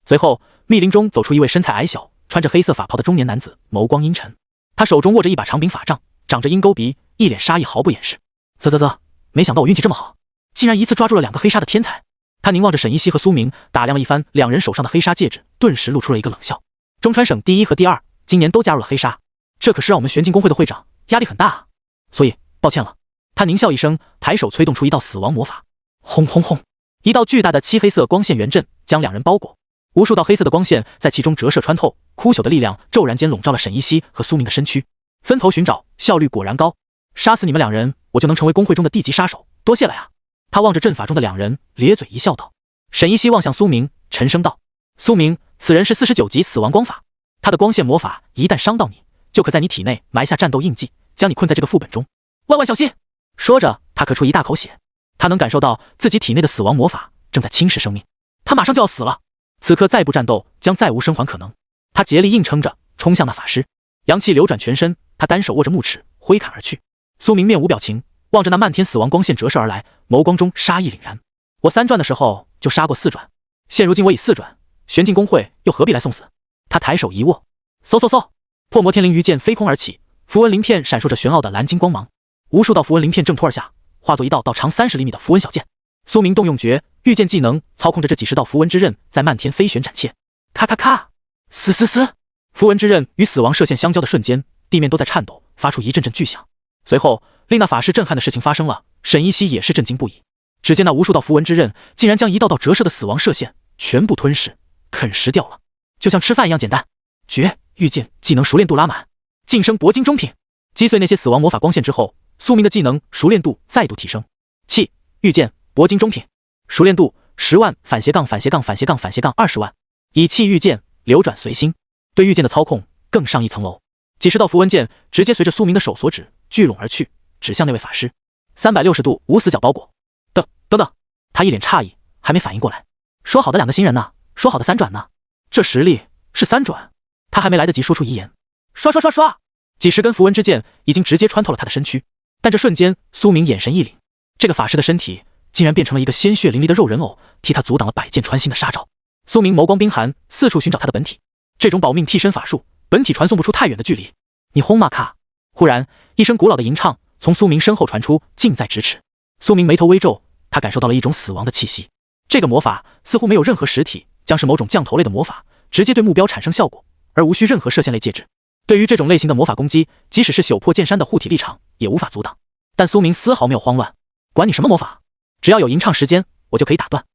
随后密林中走出一位身材矮小、穿着黑色法袍的中年男子，眸光阴沉。他手中握着一把长柄法杖，长着鹰钩鼻，一脸杀意，毫不掩饰。啧，没想到我运气这么好，竟然一次抓住了2个黑纱的天才。他凝望着沈一熙和苏明，打量了一番两人手上的黑纱戒指，顿时露出了一个冷笑。中川省第1和第2今年都加入了黑纱，这可是让我们玄境公会的会长压力很大啊，所以抱歉了。他狞笑一声，抬手催动出一道死亡魔法。轰轰轰！一道巨大的漆黑色光线圆阵将两人包裹，无数道黑色的光线在其中折射穿透，枯朽的力量骤然间笼罩了沈一熙和苏明的身躯。分头寻找，效率果然高，杀死你们2人，我就能成为公会中的地级杀手，多谢了呀。他望着阵法中的2人，咧嘴一笑道。沈一熙望向苏明，沉声道：苏明，此人是49级死亡光法，他的光线魔法一旦伤到你，就可在你体内埋下战斗印记，将你困在这个副本中，万万小心。说着他咳出一大口血，他能感受到自己体内的死亡魔法正在侵蚀生命，他马上就要死了，此刻再不战斗将再无生还可能。他竭力硬撑着冲向那法师，阳气流转全身，他单手握着木尺挥砍而去。苏明面无表情，望着那漫天死亡光线折射而来，眸光中杀意凛然。我3转的时候就杀过4转，现如今我已4转，玄境公会又何必来送死？他抬手一握，嗖，破魔天灵鱼剑飞空而起，符文鳞片闪烁着玄奥的蓝金光芒，无数道符文鳞片挣脱而下，化作一道道长30厘米的符文小剑。苏明动用绝御剑技能，操控着这几十道符文之刃在漫天飞旋斩切。咔咔咔，嘶，符文之刃与死亡射线相交的瞬间，地面都在颤抖，发出一阵阵巨响。随后令那法师震撼的事情发生了，沈一熙也是震惊不已。只见那无数道符文之刃竟然将一道道折射的死亡射线全部吞噬啃食掉了，就像吃饭一样简单。绝御剑技能熟练度拉满，晋升铂金中品。击碎那些死亡魔法光线之后，苏明的技能熟练度再度提升。气御剑铂金中品，熟练度10万/20万。以气御剑流转随心，对御剑的操控更上一层楼。几十道符文剑直接随着苏明的手所指聚拢而去，指向那位法师。360度无死角包裹。等，他一脸诧异，还没反应过来。说好的2个新人呢？说好的3转呢？这实力是3转？他还没来得及说出遗言，刷，几十根符文之剑已经直接穿透了他的身躯。但这瞬间，苏明眼神一凛，这个法师的身体竟然变成了一个鲜血淋漓的肉人偶，替他阻挡了百剑穿心的杀招。苏明眸光冰寒，四处寻找他的本体。这种保命替身法术，本体传送不出太远的距离。你轰嘛卡！忽然，一声古老的吟唱从苏明身后传出，近在咫尺。苏明眉头微皱，他感受到了一种死亡的气息。这个魔法似乎没有任何实体，将是某种降头类的魔法，直接对目标产生效果，而无需任何射线类介质。对于这种类型的魔法攻击，即使是朽破剑山的护体力场也无法阻挡。但苏明丝毫没有慌乱，管你什么魔法，只要有吟唱时间，我就可以打断。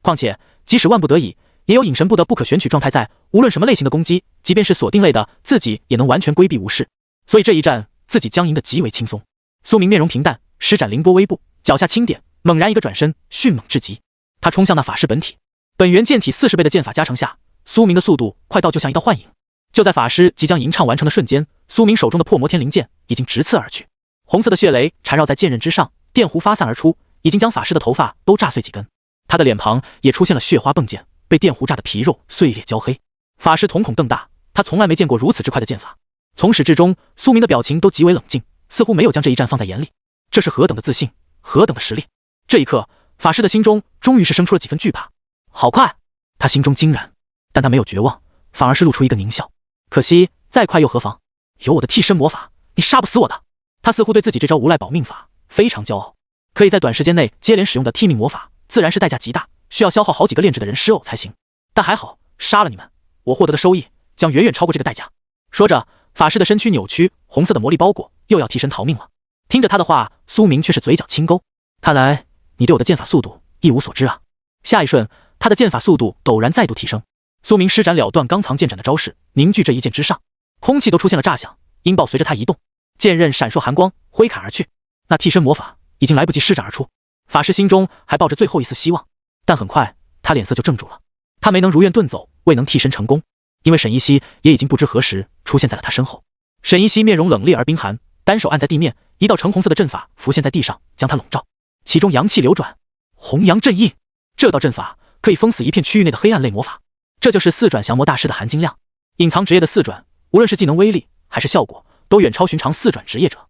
况且，即使万不得已，也有隐神部的不可选取状态在，无论什么类型的攻击，即便是锁定类的，自己也能完全规避无视。所以这一战，自己将赢得极为轻松。苏明面容平淡，施展凌波微步，脚下轻点，猛然一个转身，迅猛至极。他冲向那法师本体，本源剑体40倍的剑法加成下，苏明的速度快到就像一道幻影。就在法师即将吟唱完成的瞬间，苏明手中的破魔天灵剑已经直刺而去，红色的血雷缠绕在剑刃之上，电弧发散而出，已经将法师的头发都炸碎几根。他的脸庞也出现了血花迸溅，被电弧炸的皮肉碎裂焦黑。法师瞳孔瞪大，他从来没见过如此之快的剑法。从始至终，苏明的表情都极为冷静，似乎没有将这一战放在眼里。这是何等的自信，何等的实力！这一刻，法师的心中终于是生出了几分惧怕。好快！他心中惊然，但他没有绝望，反而是露出一个狞笑。可惜再快又何妨？有我的替身魔法，你杀不死我的。他似乎对自己这招无赖保命法非常骄傲，可以在短时间内接连使用的替命魔法，自然是代价极大，需要消耗好几个炼制的人尸偶才行。但还好，杀了你们，我获得的收益将远远超过这个代价。说着，法师的身躯扭曲，红色的魔力包裹，又要替身逃命了。听着他的话，苏明却是嘴角轻勾，看来你对我的剑法速度一无所知啊。下一瞬，他的剑法速度陡然再度提升，苏明施展了断刚藏剑斩的招式，凝聚这一剑之上，空气都出现了炸响，音爆随着他移动，剑刃闪烁寒光，挥砍而去。那替身魔法已经来不及施展而出，法师心中还抱着最后一丝希望，但很快他脸色就怔住了。他没能如愿遁走，未能替身成功，因为沈依稀也已经不知何时出现在了他身后。沈依稀面容冷冽而冰寒，单手按在地面，一道橙红色的阵法浮现在地上，将他笼罩，其中阳气流转，红阳阵印。这道阵法可以封死一片区域内的黑暗类魔法，这就是四转降魔大师的含金量。隐藏职业的四转，无论是技能威力还是效果，都远超寻常四转职业者。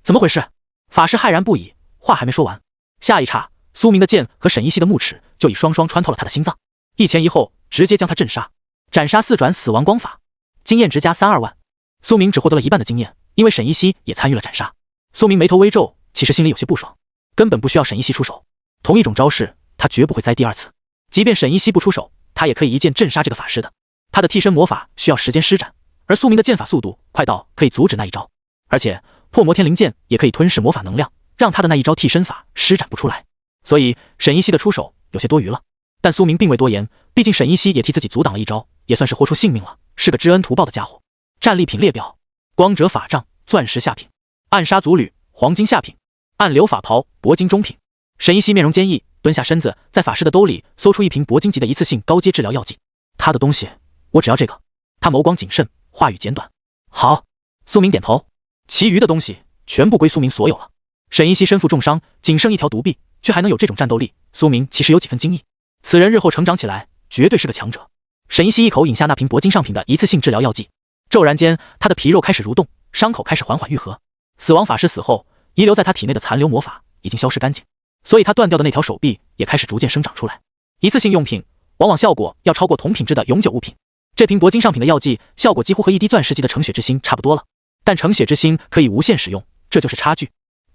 怎么回事？法师骇然不已，话还没说完，下一刹，苏明的剑和沈依稀的木尺就已双双穿透了他的心脏，一前一后，直接将他震杀。斩杀四转死亡光法，经验值加32万。苏明只获得了一半的经验，因为沈依稀也参与了斩杀。苏明眉头微皱，其实心里有些不爽，根本不需要沈依稀出手，同一种招式他绝不会栽第二次。即便沈依稀不出手，他也可以一剑震杀这个法师的。他的替身魔法需要时间施展，而苏明的剑法速度快到可以阻止那一招，而且破魔天灵剑也可以吞噬魔法能量，让他的那一招替身法施展不出来。所以沈依稀的出手有些多余了。但苏明并未多言，毕竟沈依稀也替自己阻挡了一招，也算是豁出性命了，是个知恩图报的家伙。战利品列表：光泽法杖，钻石下品；暗杀足履，黄金下品；暗流法袍，铂金中品。沈依稀面容坚毅，蹲下身子，在法师的兜里搜出一瓶铂金级的一次性高阶治疗药剂。他的东西我只要这个。他眸光谨慎，话语简短。好。苏明点头，其余的东西全部归苏明所有了。沈依稀身负重伤，仅剩一条独臂，却还能有这种战斗力，苏明其实有几分惊异。此人日后成长起来绝对是个强者。沈依稀一口饮下那瓶铂金上品的一次性治疗药剂，骤然间他的皮肉开始蠕动，伤口开始缓缓愈合。死亡法师死后遗留在他体内的残留魔法已经消失干净，所以他断掉的那条手臂也开始逐渐生长出来。一次性用品往往效果要超过同品质的永久物品，这瓶铂金上品的药剂效果几乎和一滴钻石级的成血之心差不多了，但成血之心可以无限使用，这就是差距。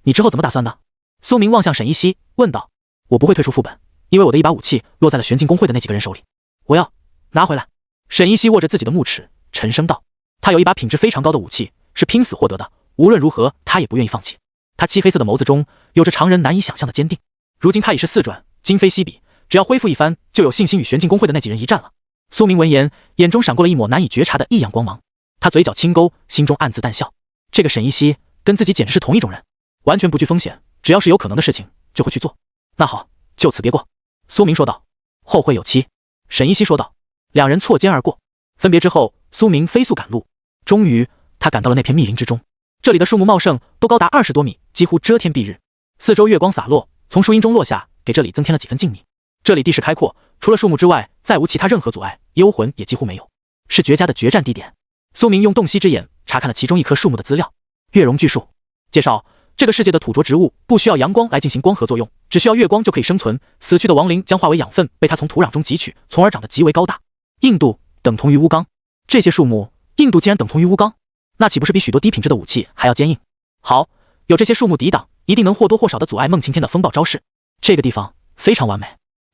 你之后怎么打算的？苏明望向沈依稀问道。我不会退出副本，因为我的一把武器落在了玄镜公会的那几个人手里，我要拿回来。沈依稀握着自己的木尺，沉声道。他有一把品质非常高的武器，是拼死获得的，无论如何他也不愿意放弃。他漆黑色的眸子中有着常人难以想象的坚定。如今他已是四转，今非昔比，只要恢复一番，就有信心与玄镜公会的那几人一战了。苏明闻言，眼中闪过了一抹难以觉察的异样光芒，他嘴角轻勾，心中暗自淡笑。这个沈依稀跟自己简直是同一种人，完全不惧风险，只要是有可能的事情就会去做。那好，就此别过。苏明说道。后会有期。沈依稀说道。两人错肩而过。分别之后，苏明飞速赶路，终于他赶到了那片密林之中。这里的树木茂盛，都高达20多米，几乎遮天蔽日，四周月光洒落，从树荫中落下，给这里增添了几分静谧。这里地势开阔，除了树木之外再无其他任何阻碍，幽魂也几乎没有，是绝佳的决战地点。苏明用洞悉之眼查看了其中一棵树木的资料。月容巨树介绍，这个世界的土着植物不需要阳光来进行光合作用，只需要月光就可以生存，死去的亡灵将化为养分，被它从土壤中汲取，从而长得极为高大。硬度等同于乌钢，这些树木硬度竟然等同于乌钢，那岂不是比许多低品质的武器还要坚硬？好，有这些树木抵挡，一定能或多或少的阻碍孟晴天的风暴招式。这个地方非常完美。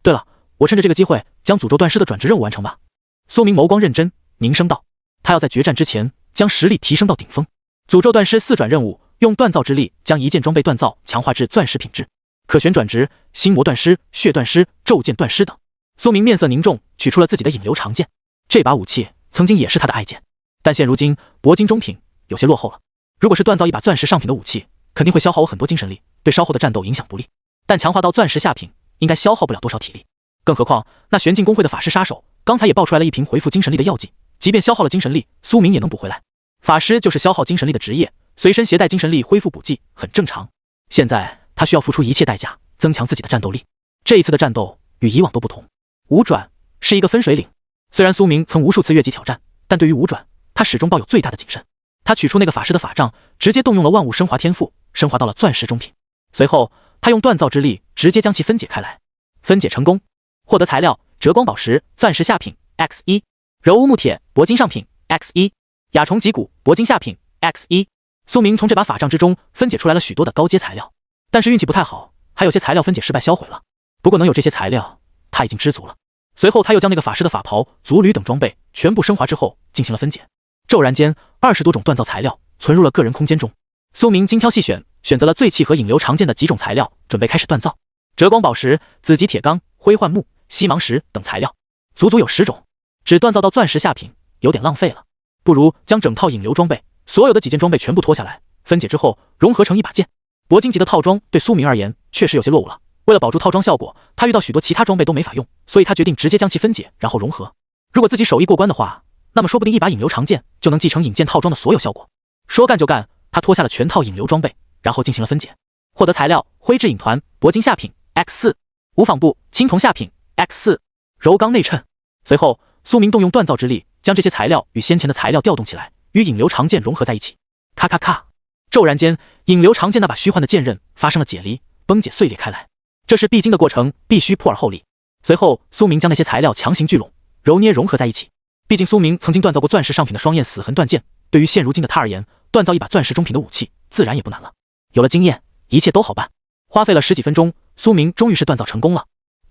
对了，我趁着这个机会将诅咒断尸的转职任务完成吧。苏明眸光认真，凝声道。他要在决战之前将实力提升到顶峰。诅咒断尸4转任务，用锻造之力将一件装备锻造强化至钻石品质，可选转职心魔断尸、血断尸、咒剑断尸等。苏明面色凝重，取出了自己的引流长剑。这把武器曾经也是他的爱剑，但现如今铂金中品有些落后了。如果是锻造一把钻石上品的武器，肯定会消耗我很多精神力，对稍后的战斗影响不利。但强化到钻石下品，应该消耗不了多少体力。更何况那玄镜公会的法师杀手刚才也爆出来了一瓶回复精神力的药剂，即便消耗了精神力，苏明也能补回来。法师就是消耗精神力的职业，随身携带精神力恢复补剂很正常。现在他需要付出一切代价增强自己的战斗力。这一次的战斗与以往都不同。五转是一个分水岭，虽然苏明曾无数次越级挑战，但对于五转他始终抱有最大的谨慎。他取出那个法师的法杖，直接动用了万物升华天赋，升华到了钻石中品。随后他用锻造之力直接将其分解开来。分解成功，获得材料折光宝石钻石下品 X1， 柔乌木铁铂金上品 X1， 亚虫脊骨铂金下品 X1。苏明从这把法杖之中分解出来了许多的高阶材料，但是运气不太好，还有些材料分解失败销毁了。不过能有这些材料，他已经知足了。随后他又将那个法师的法袍、足履等装备全部升华之后进行了分解。骤然间，20多种锻造材料存入了个人空间中。苏明精挑细选，选择了最契合引流常见的几种材料，准备开始锻造。折光宝石、紫极铁钢、灰幻木、西芒石等材料，足足有10种，只锻造到钻石下品，有点浪费了。不如将整套引流装备，所有的几件装备全部脱下来，分解之后融合成一把剑。铂金级的套装对苏明而言确实有些落伍了。为了保住套装效果，他遇到许多其他装备都没法用，所以他决定直接将其分解，然后融合。如果自己手艺过关的话，那么说不定一把引流长剑就能继承引剑套装的所有效果。说干就干，他脱下了全套引流装备，然后进行了分解。获得材料：灰质引团、铂金下品 X4、无纺布、青铜下品 X4、柔钢内衬。随后，苏明动用锻造之力，将这些材料与先前的材料调动起来，与引流长剑融合在一起。咔咔咔！骤然间，引流长剑那把虚幻的剑刃发生了解离、崩解、碎裂开来。这是必经的过程，必须破而后立。随后，苏明将那些材料强行聚拢、揉捏融合在一起。毕竟苏明曾经锻造过钻石上品的双焰死痕断剑，对于现如今的他而言，锻造一把钻石中品的武器自然也不难了。有了经验，一切都好办。花费了10几分钟，苏明终于是锻造成功了。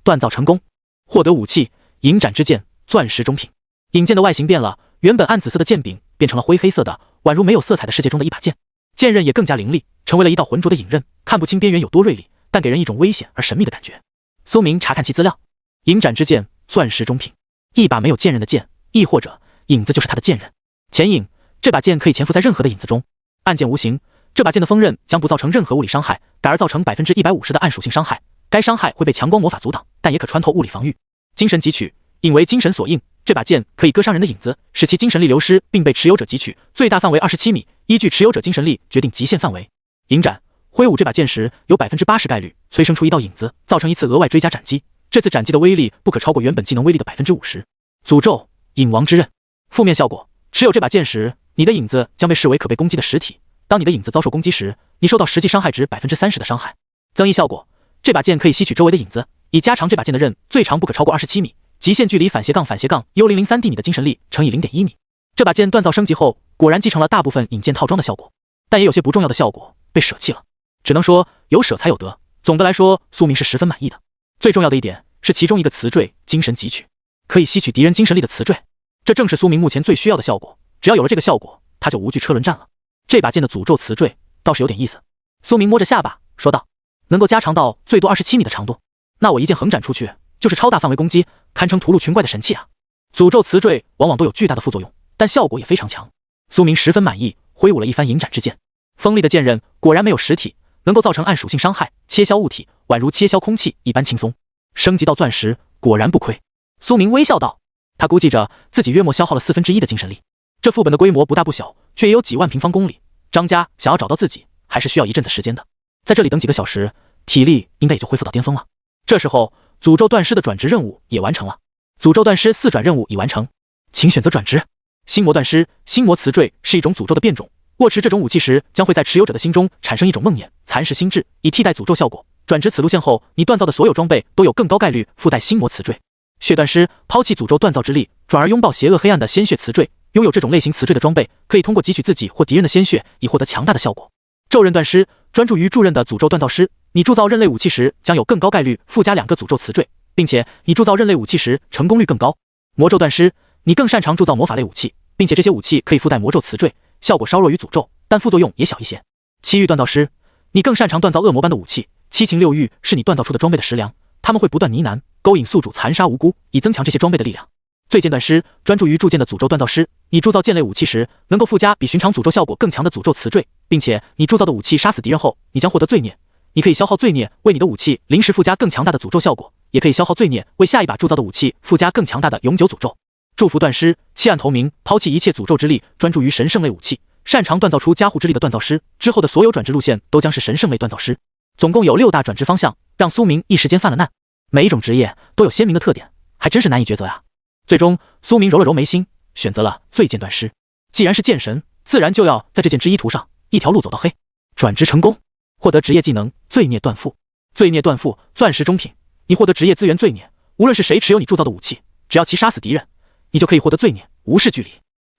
锻造成功，获得武器银斩之剑，钻石中品。引剑的外形变了，原本暗紫色的剑柄变成了灰黑色的，宛如没有色彩的世界中的一把剑。剑刃也更加凌厉，成为了一道浑浊的影刃，看不清边缘有多锐利，但给人一种危险而神秘的感觉。苏明查看其资料，银斩之剑，钻石中品，一把没有剑刃的剑，亦或者影子就是它的剑刃。潜影，这把剑可以潜伏在任何的影子中。暗剑无形，这把剑的锋刃将不造成任何物理伤害，改而造成150%的暗属性伤害，该伤害会被强光魔法阻挡，但也可穿透物理防御。精神汲取，引为精神所应，这把剑可以割伤人的影子，使其精神力流失，并被持有者汲取，最大范围27米，依据持有者精神力决定极限范围。影斩，挥舞这把剑时有80%概率催生出一道影子，造成一次额外追加斩击，这次斩击的威力不可超过原本技能威力的50%。诅咒，影王之刃，负面效果，持有这把剑时，你的影子将被视为可被攻击的实体，当你的影子遭受攻击时，你受到实际伤害值30%的伤害。增益效果，这把剑可以吸取周围的影子，以加长这把剑的刃最长不可超过27米，极限距离//U003D 你的精神力乘以0.1米。这把剑锻造升级后，果然继承了大部分引剑套装的效果，但也有些不重要的效果被舍弃了。只能说有舍才有得，总的来说，苏明是十分满意的。最重要的一点是其中一个词缀精神汲取，可以吸取敌人精神力的词缀，这正是苏明目前最需要的效果。只要有了这个效果，他就无惧车轮战了。这把剑的诅咒词缀倒是有点意思。苏明摸着下巴说道：“能够加长到最多27米的长度，那我一剑横斩出去就是超大范围攻击，堪称屠戮群怪的神器啊！”诅咒词缀往往都有巨大的副作用，但效果也非常强。苏明十分满意，挥舞了一番银斩之剑。锋利的剑刃果然没有实体，能够造成暗属性伤害，切削物体，宛如切削空气一般轻松。升级到钻石果然不亏。苏明微笑道，他估计着自己约莫消耗了1/4的精神力。这副本的规模不大不小，却也有几万平方公里。张家想要找到自己，还是需要一阵子时间的。在这里等几个小时，体力应该也就恢复到巅峰了。这时候，诅咒断尸的转职任务也完成了。诅咒断尸4转任务已完成，请选择转职。心魔断尸，心魔词缀是一种诅咒的变种。握持这种武器时，将会在持有者的心中产生一种梦魇，蚕食心智，以替代诅咒效果。转职此路线后，你锻造的所有装备都有更高概率附带心魔词缀。血断尸，抛弃诅咒锻造之力，转而拥抱邪恶黑暗的鲜血词缀。拥有这种类型词缀的装备，可以通过汲取自己或敌人的鲜血，以获得强大的效果。咒刃断尸，专注于助刃的诅咒锻造师，你铸造刃类武器时，将有更高概率附加2个诅咒词缀，并且你铸造刃类武器时成功率更高。魔咒断尸，你更擅长铸造魔法类武器，并且这些武器可以附带魔咒词缀，效果稍弱于诅咒，但副作用也小一些。七欲锻造师，你更擅长锻造恶魔般的武器，七情六欲是你锻造出的装备的食粮，他们会不断呢喃，勾引宿主残杀无辜，以增强这些装备的力量。最剑断尸，专注于铸剑的诅咒锻造师，你铸造剑类武器时，能够附加比寻常诅咒效果更强的诅咒词缀，并且你铸造的武器杀死敌人后，你将获得罪孽，你可以消耗罪孽为你的武器临时附加更强大的诅咒效果，也可以消耗罪孽为下一把铸造的武器附加更强大的永久诅咒。祝福断尸，弃暗投明，抛弃一切诅咒之力，专注于神圣类武器，擅长锻造出加护之力的锻造师，之后的所有转职路线都将是神圣类锻造师。总共有6大转职方向，让苏明一时间犯了难。每一种职业都有鲜明的特点，还真是难以抉择啊。最终，苏明揉了揉眉心，选择了最剑断尸。既然是剑神，自然就要在这剑之一途上一条路走到黑。转职成功，获得职业技能罪孽断付。罪孽断付，钻石中品，你获得职业资源罪孽，无论是谁持有你铸造的武器，只要其杀死敌人，你就可以获得罪孽，无视距离。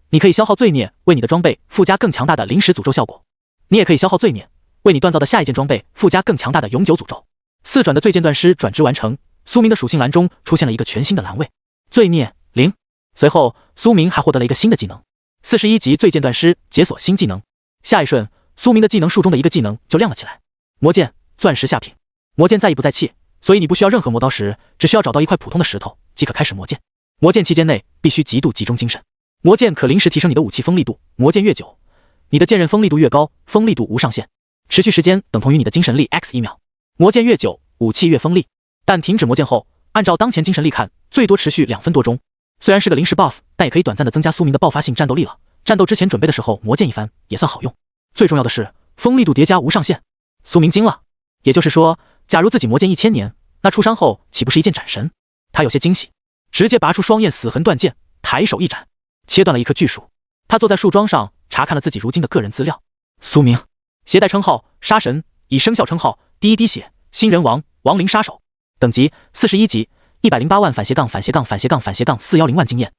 你可以消耗罪孽为你的装备附加更强大的临时诅咒效果。你也可以消耗罪孽，为你锻造的下一件装备附加更强大的永久诅咒。4转的最剑断师转职完成，苏明的属性栏中出现了一个全新的栏位，罪孽0。随后，苏明还获得了一个新的技能，41级最剑断师解锁新技能。下一瞬，苏明的技能树中的一个技能就亮了起来，魔剑钻石下品。魔剑在意不在气，所以你不需要任何磨刀石，只需要找到一块普通的石头即可开始磨剑。磨剑期间内必须极度集中精神。魔剑可临时提升你的武器锋利度，磨剑越久，你的剑刃锋利度越高，锋利度无上限，持续时间等同于你的精神力 x1秒。磨剑越久，武器越锋利，但停止磨剑后，按照当前精神力看，最多持续2分多钟。虽然是个临时 buff， 但也可以短暂的增加苏明的爆发性战斗力了。战斗之前准备的时候磨剑一番也算好用。最重要的是锋利度叠加无上限，苏明惊了。也就是说，假如自己磨剑1000年，那出伤后岂不是一剑斩神？他有些惊喜，直接拔出双焰死痕断剑，抬手一斩，切断了一棵巨树。他坐在树桩上查看了自己如今的个人资料。苏明，携带称号杀神，已生效称号第一滴血新人王亡灵杀手，等级41级，108万410万经验。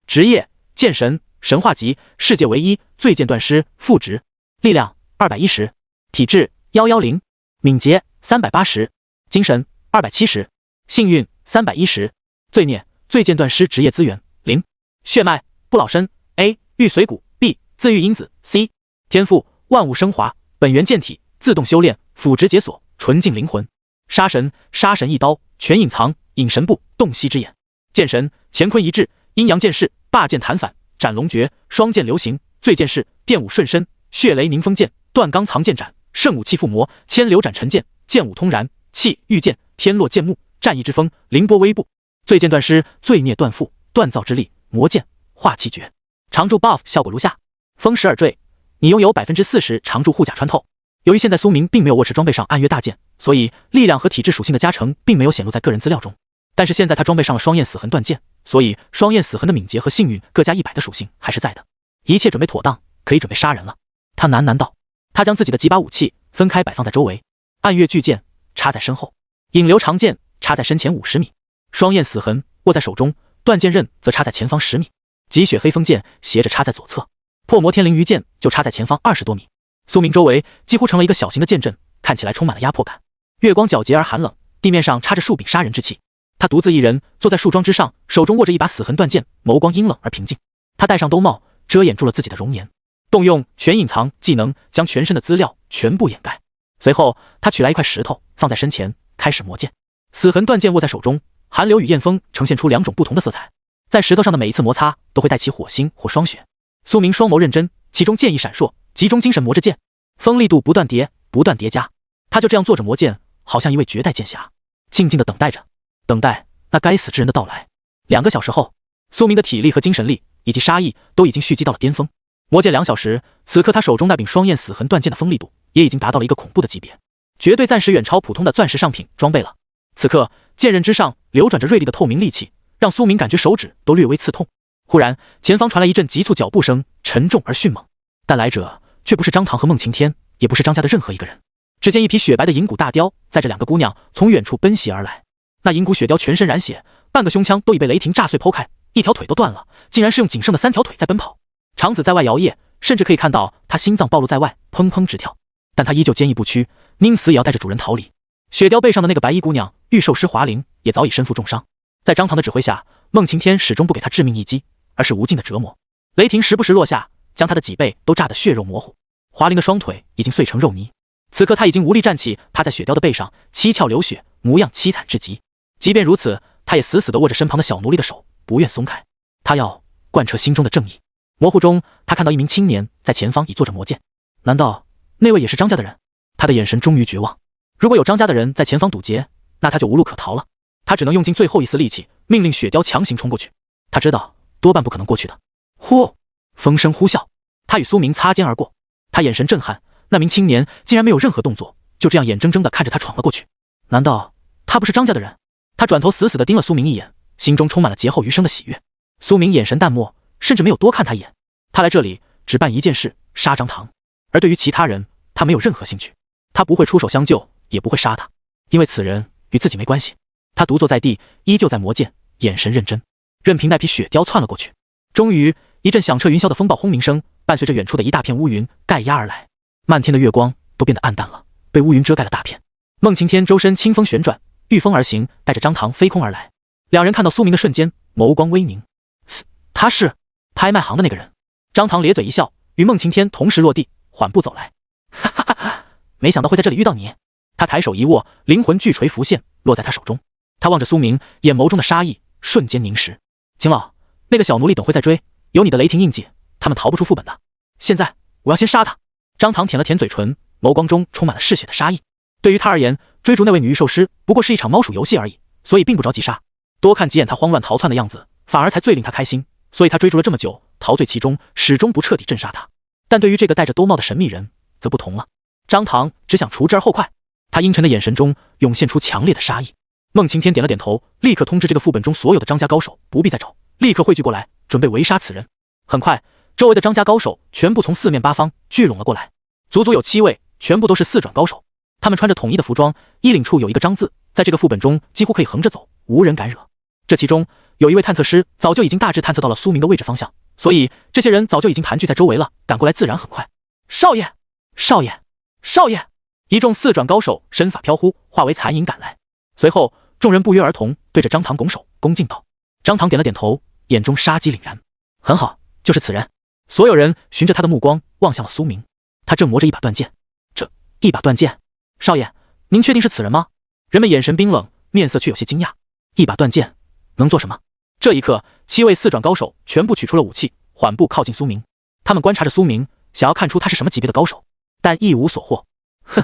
职业剑神，神话级，世界唯一，最剑断师，副职。力量210，体质110，敏捷380，精神270，幸运310。罪孽最剑断师职业资源0。血脉不老身 A 玉髓骨 B 自愈因子 C。 天赋万物升华，本源剑体，自动修炼，辅职解锁，纯净灵魂。杀神，杀神一刀，全隐藏，隐神步，洞悉之眼。剑神，乾坤一掷，阴阳剑势，霸剑弹反，斩龙诀，双剑流行，最剑势，变武顺身，血雷凝风剑，断钢藏剑斩，圣武器附魔，千流斩沉剑，剑舞通然，气御剑，天落剑幕，战意之风，凌波微步。最剑断师，罪孽断腹，锻造之力，魔剑化气诀。常驻 buff 效果如下：风蚀耳坠，你拥有 40% 常驻护甲穿透。由于现在苏明并没有握持装备上暗月大剑，所以力量和体质属性的加成并没有显露在个人资料中。但是现在他装备上了双焰死痕断剑，所以双焰死痕的敏捷和幸运各加100的属性还是在的。一切准备妥当，可以准备杀人了。他喃喃道。他将自己的几把武器分开摆放在周围，暗月巨剑插在身后，引流长剑插在身前50米，双焰死痕握在手中，断剑刃则插在前方10米，极血黑风剑斜着插在左侧，破魔天灵鱼剑就插在前方20多米。苏明周围几乎成了一个小型的剑阵，看起来充满了压迫感。月光皎洁而寒冷，地面上插着数柄杀人之气。他独自一人坐在树桩之上，手中握着一把死痕断剑，眸光阴冷而平静。他戴上兜帽，遮掩住了自己的容颜，动用全隐藏技能将全身的资料全部掩盖。随后他取来一块石头放在身前，开始磨剑。死痕断剑握在手中，寒流与焰风呈现出2种不同的色彩，在石头上的每一次摩擦都会带起火星或霜雪。苏明双眸认真，其中剑意闪烁，集中精神磨着剑，锋利度不断叠加。他就这样坐着磨剑，好像一位绝代剑侠，静静地等待着，等待那该死之人的到来。2个小时后，苏明的体力和精神力以及杀意都已经蓄积到了巅峰。磨剑2小时，此刻他手中那柄双焰死痕断剑的锋利度也已经达到了一个恐怖的级别，绝对暂时远超普通的钻石上品装备了。此刻剑刃之上流转着锐利的透明利器，让苏明感觉手指都略微刺痛。忽然前方传来一阵急促脚步声，沉重而迅猛，但来者却不是张唐和孟晴天，也不是张家的任何一个人。只见一匹雪白的银骨大雕载着2个姑娘从远处奔袭而来。那银骨雪雕全身染血，半个胸腔都已被雷霆炸碎剖开，一条腿都断了，竟然是用仅剩的3条腿在奔跑。肠子在外摇曳，甚至可以看到他心脏暴露在外，砰砰直跳。但他依旧坚毅不屈，宁死也要带着主人逃离。雪雕背上的那个白衣姑娘御兽师华灵也早已身负重伤。在张唐的指挥下，孟晴天始终不给他致命一击，而是无尽的折磨。雷霆时不时落下，将他的脊背都炸得血肉模糊。华灵的双腿已经碎成肉泥，此刻他已经无力站起，趴在雪雕的背上，七窍流血，模样凄惨至极。即便如此，他也死死地握着身旁的小奴隶的手，不愿松开。他要贯彻心中的正义。模糊中，他看到一名青年在前方已坐着魔剑，难道那位也是张家的人？他的眼神终于绝望。如果有张家的人在前方堵截，那他就无路可逃了。他只能用尽最后一丝力气，命令雪雕强行冲过去。他知道多半不可能过去的。呼，风声呼啸，他与苏明擦肩而过。他眼神震撼，那名青年竟然没有任何动作，就这样眼睁睁地看着他闯了过去。难道他不是张家的人？他转头死死地盯了苏明一眼，心中充满了劫后余生的喜悦。苏明眼神淡漠，甚至没有多看他一眼。他来这里只办一件事，杀张唐，而对于其他人，他没有任何兴趣。他不会出手相救，也不会杀他，因为此人与自己没关系。他独坐在地，依旧在磨剑，眼神认真，任凭那匹雪雕窜了过去。终于，一阵响彻云霄的风暴轰鸣声伴随着远处的一大片乌云盖压而来。漫天的月光都变得暗淡了，被乌云遮盖了大片。孟晴天周身清风旋转，御风而行，带着张唐飞空而来。两人看到苏明的瞬间，眸光微凝。他是拍卖行的那个人。张唐咧嘴一笑，与孟晴天同时落地，缓步走来。哈哈哈哈，没想到会在这里遇到你。他抬手一握，灵魂巨锤浮现，落在他手中。他望着苏明，眼眸中的杀意瞬间凝实。秦老，那个小奴隶等会再追，有你的雷霆印记，他们逃不出副本的。现在我要先杀他。张唐舔了舔嘴唇，眸光中充满了嗜血的杀意。对于他而言，追逐那位女御兽师不过是一场猫鼠游戏而已，所以并不着急杀。多看几眼他慌乱逃窜的样子，反而才最令他开心。所以他追逐了这么久，陶醉其中，始终不彻底镇杀他。但对于这个戴着兜帽的神秘人，则不同了。张唐只想除之而后快。他阴沉的眼神中涌现出强烈的杀意。孟晴天点了点头，立刻通知这个副本中所有的张家高手不必再找，立刻汇聚过来，准备围杀此人。很快，周围的张家高手全部从四面八方聚拢了过来，足足有7位，全部都是四转高手。他们穿着统一的服装，衣领处有一个张字，在这个副本中几乎可以横着走，无人敢惹。这其中有一位探测师早就已经大致探测到了苏明的位置方向，所以这些人早就已经盘踞在周围了，赶过来自然很快。少爷，少爷，少爷！一众四转高手身法飘忽，化为残影赶来。随后众人不约而同对着张唐拱手恭敬道。张唐点了点头，眼中杀机凛然。很好，就是此人。所有人循着他的目光望向了苏明，他正磨着一把断剑。这一把断剑，少爷，您确定是此人吗？人们眼神冰冷，面色却有些惊讶。一把断剑能做什么？这一刻，7位四转高手全部取出了武器，缓步靠近苏明。他们观察着苏明，想要看出他是什么级别的高手，但一无所获。哼，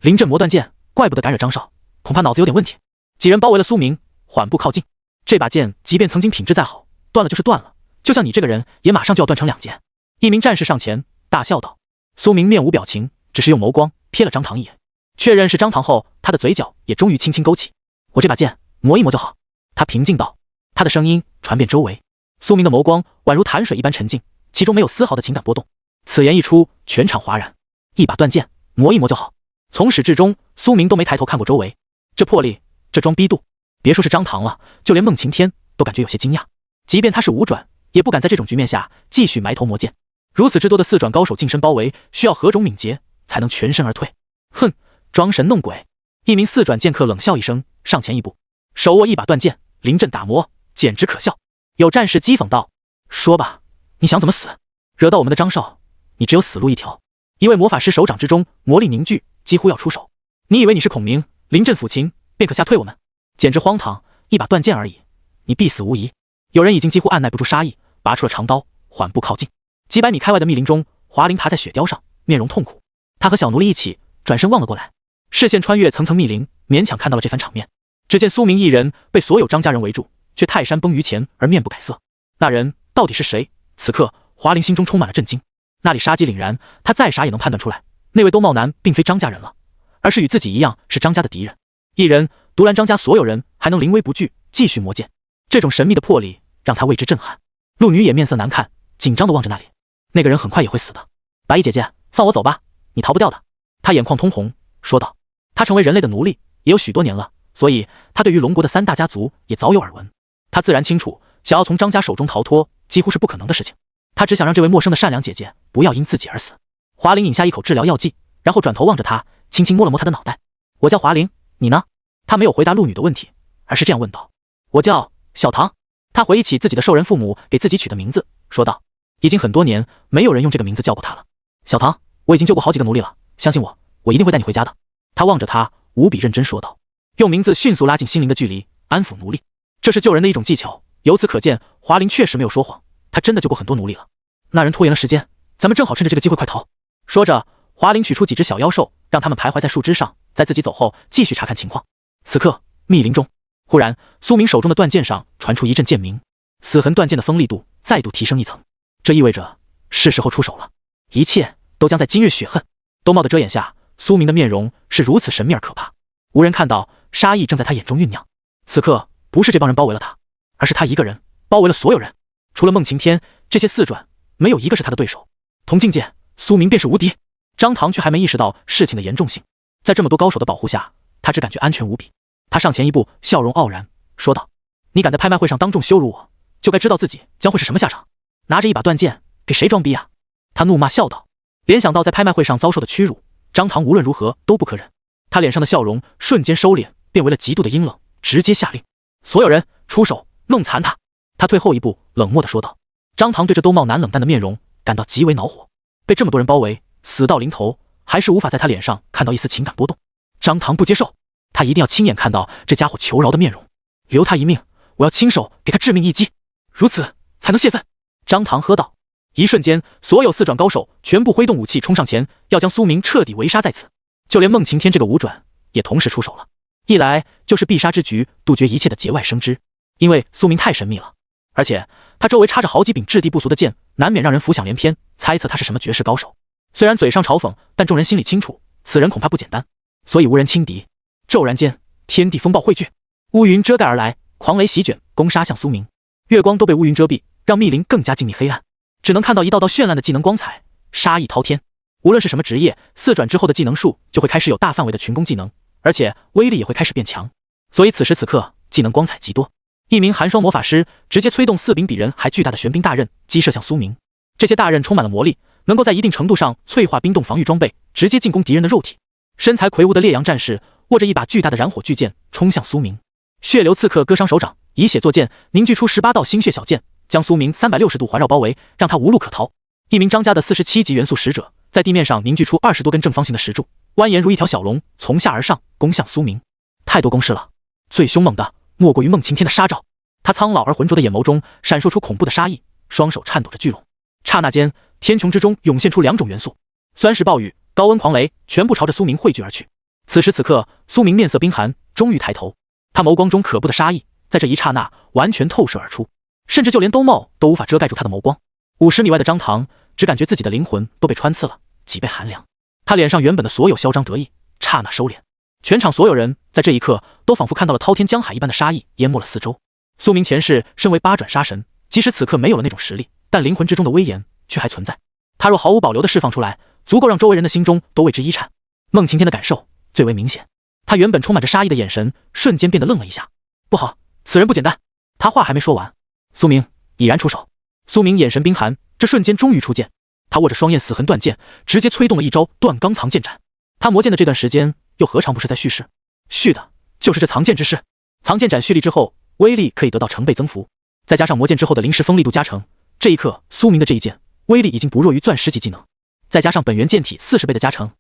临阵磨断剑，怪不得敢惹张少，恐怕脑子有点问题。几人包围了苏明，缓步靠近。这把剑即便曾经品质再好，断了就是断了，就像你这个人也马上就要断成2截。一名战士上前大笑道。苏明面无表情，只是用眸光瞥了张唐一眼，确认是张唐后，他的嘴角也终于轻轻勾起。我这把剑磨一磨就好，他平静道。他的声音传遍周围，苏明的眸光宛如潭水一般沉静，其中没有丝毫的情感波动。此言一出，全场哗然。一把断剑磨一磨就好。从始至终，苏明都没抬头看过周围。这魄力，这装逼度，别说是张唐了，就连孟晴天都感觉有些惊讶。即便他是5转，也不敢在这种局面下继续埋头磨剑。如此之多的4转高手近身包围，需要何种敏捷才能全身而退？哼，装神弄鬼！一名4转剑客冷笑一声，上前一步，手握一把断剑，临阵打磨，简直可笑。有战士讥讽道：说吧，你想怎么死？惹到我们的张少，你只有死路一条。一位魔法师手掌之中魔力凝聚，几乎要出手。你以为你是孔明，临阵抚琴便可吓退我们？简直荒唐！一把断剑而已，你必死无疑。有人已经几乎按耐不住杀意，拔出了长刀，缓步靠近。几百米开外的密林中，华灵爬在雪雕上，面容痛苦。他和小奴隶一起转身望了过来，视线穿越层层密林，勉强看到了这番场面。只见苏明一人被所有张家人围住，却泰山崩于前而面不改色。那人到底是谁？此刻华灵心中充满了震惊。那里杀机凛然，他再傻也能判断出来，那位兜帽男并非张家人了，而是与自己一样是张家的敌人。一人独揽张家所有人，还能临危不惧，继续磨剑。这种神秘的魄力让他为之震撼。陆女也面色难看，紧张地望着那里。那个人很快也会死的。白衣姐姐，放我走吧，你逃不掉的。他眼眶通红，说道。他成为人类的奴隶也有许多年了，所以他对于龙国的3大家族也早有耳闻。他自然清楚，想要从张家手中逃脱，几乎是不可能的事情。他只想让这位陌生的善良姐姐不要因自己而死。华灵饮下一口治疗药剂，然后转头望着他，轻轻摸了摸他的脑袋。我叫华灵，你呢？他没有回答陆女的问题，而是这样问道。我叫小唐。他回忆起自己的兽人父母给自己取的名字，说道。已经很多年没有人用这个名字叫过他了。小唐，我已经救过好几个奴隶了，相信我，我一定会带你回家的。他望着他，无比认真说道。用名字迅速拉近心灵的距离，安抚奴隶，这是救人的一种技巧。由此可见，华灵确实没有说谎，他真的救过很多奴隶了。那人拖延了时间，咱们正好趁着这个机会快逃。说着，华灵取出几只小妖兽，让他们徘徊在树枝上，在自己走后继续查看情况。此刻密林中，忽然苏明手中的断剑上传出一阵剑鸣，死痕断剑的锋利度再度提升一层，这意味着是时候出手了。一切都将在今日雪恨。兜帽的遮掩下，苏明的面容是如此神秘而可怕，无人看到杀意正在他眼中酝酿。此刻不是这帮人包围了他，而是他一个人包围了所有人。除了孟晴天，这些4转没有一个是他的对手。同境界，苏明便是无敌。张唐却还没意识到事情的严重性，在这么多高手的保护下，他只感觉安全无比。他上前一步，笑容傲然，说道：你敢在拍卖会上当众羞辱我，就该知道自己将会是什么下场。拿着一把断剑给谁装逼啊？他怒骂笑道。联想到在拍卖会上遭受的屈辱，张唐无论如何都不可忍。他脸上的笑容瞬间收敛，变为了极度的阴冷，直接下令：所有人出手，弄残他！他退后一步，冷漠地说道。张唐对这兜帽男冷淡的面容感到极为恼火，被这么多人包围，死到临头，还是无法在他脸上看到一丝情感波动。张唐不接受，他一定要亲眼看到这家伙求饶的面容，留他一命，我要亲手给他致命一击，如此才能泄愤。张唐喝道。一瞬间，所有四转高手全部挥动武器冲上前，要将苏明彻底围杀在此。就连孟晴天这个五转也同时出手了，一来就是必杀之局，杜绝一切的节外生枝。因为苏明太神秘了，而且他周围插着好几柄质地不俗的剑，难免让人浮想联翩，猜测他是什么绝世高手。虽然嘴上嘲讽，但众人心里清楚，此人恐怕不简单，所以无人轻敌。骤然间，天地风暴汇聚，乌云遮盖而来，狂雷席卷，攻杀向苏明。月光都被乌云遮蔽，让密林更加静谧黑暗，只能看到一道道绚烂的技能光彩，杀意滔天。无论是什么职业，四转之后的技能树就会开始有大范围的群攻技能，而且威力也会开始变强。所以此时此刻，技能光彩极多。一名寒霜魔法师直接催动4柄比人还巨大的玄冰大刃，击射向苏明。这些大刃充满了魔力，能够在一定程度上淬化冰冻防御装备，直接进攻敌人的肉体。身材魁梧的烈阳战士握着一把巨大的燃火巨剑冲向苏明。血流刺客割伤手掌，以血作剑，凝聚出18道星血小剑，将苏明360度环绕包围，让他无路可逃。一名张家的47级元素使者在地面上凝聚出20多根正方形的石柱，蜿蜒如一条小龙，从下而上攻向苏明。太多攻势了，最凶猛的莫过于孟晴天的杀招。他苍老而浑浊的眼眸中闪烁出恐怖的杀意，双手颤抖着聚拢。刹那间，天穹之中涌现出2种元素，酸蚀暴雨、高温狂雷，全部朝着苏明汇聚而去。此时此刻，苏明面色冰寒，终于抬头，他眸光中可怖的杀意在这一刹那完全透射而出，甚至就连兜帽都无法遮盖住他的眸光。50米外的张唐只感觉自己的灵魂都被穿刺了，脊背寒凉。他脸上原本的所有嚣张得意刹那收敛，全场所有人在这一刻都仿佛看到了滔天江海一般的杀意淹没了四周。苏明前世身为8转杀神，即使此刻没有了那种实力，但灵魂之中的威严却还存在。他若毫无保留地释放出来，足够让周围人的心中都为之一颤。孟晴天的感受最为明显，他原本充满着杀意的眼神瞬间变得愣了一下。不好，此人不简单。他话还没说完，苏明已然出手。苏明眼神冰寒，这瞬间终于出剑，他握着双焰死痕断剑，直接催动了一招断钢藏剑斩。他磨剑的这段时间又何尝不是在蓄势？蓄的就是这藏剑之势。藏剑斩蓄力之后，威力可以得到成倍增幅，再加上魔剑之后的临时锋力度加成，这一刻苏明的这一剑威力已经不弱于钻石级技能，再加上本源剑体40倍的加成，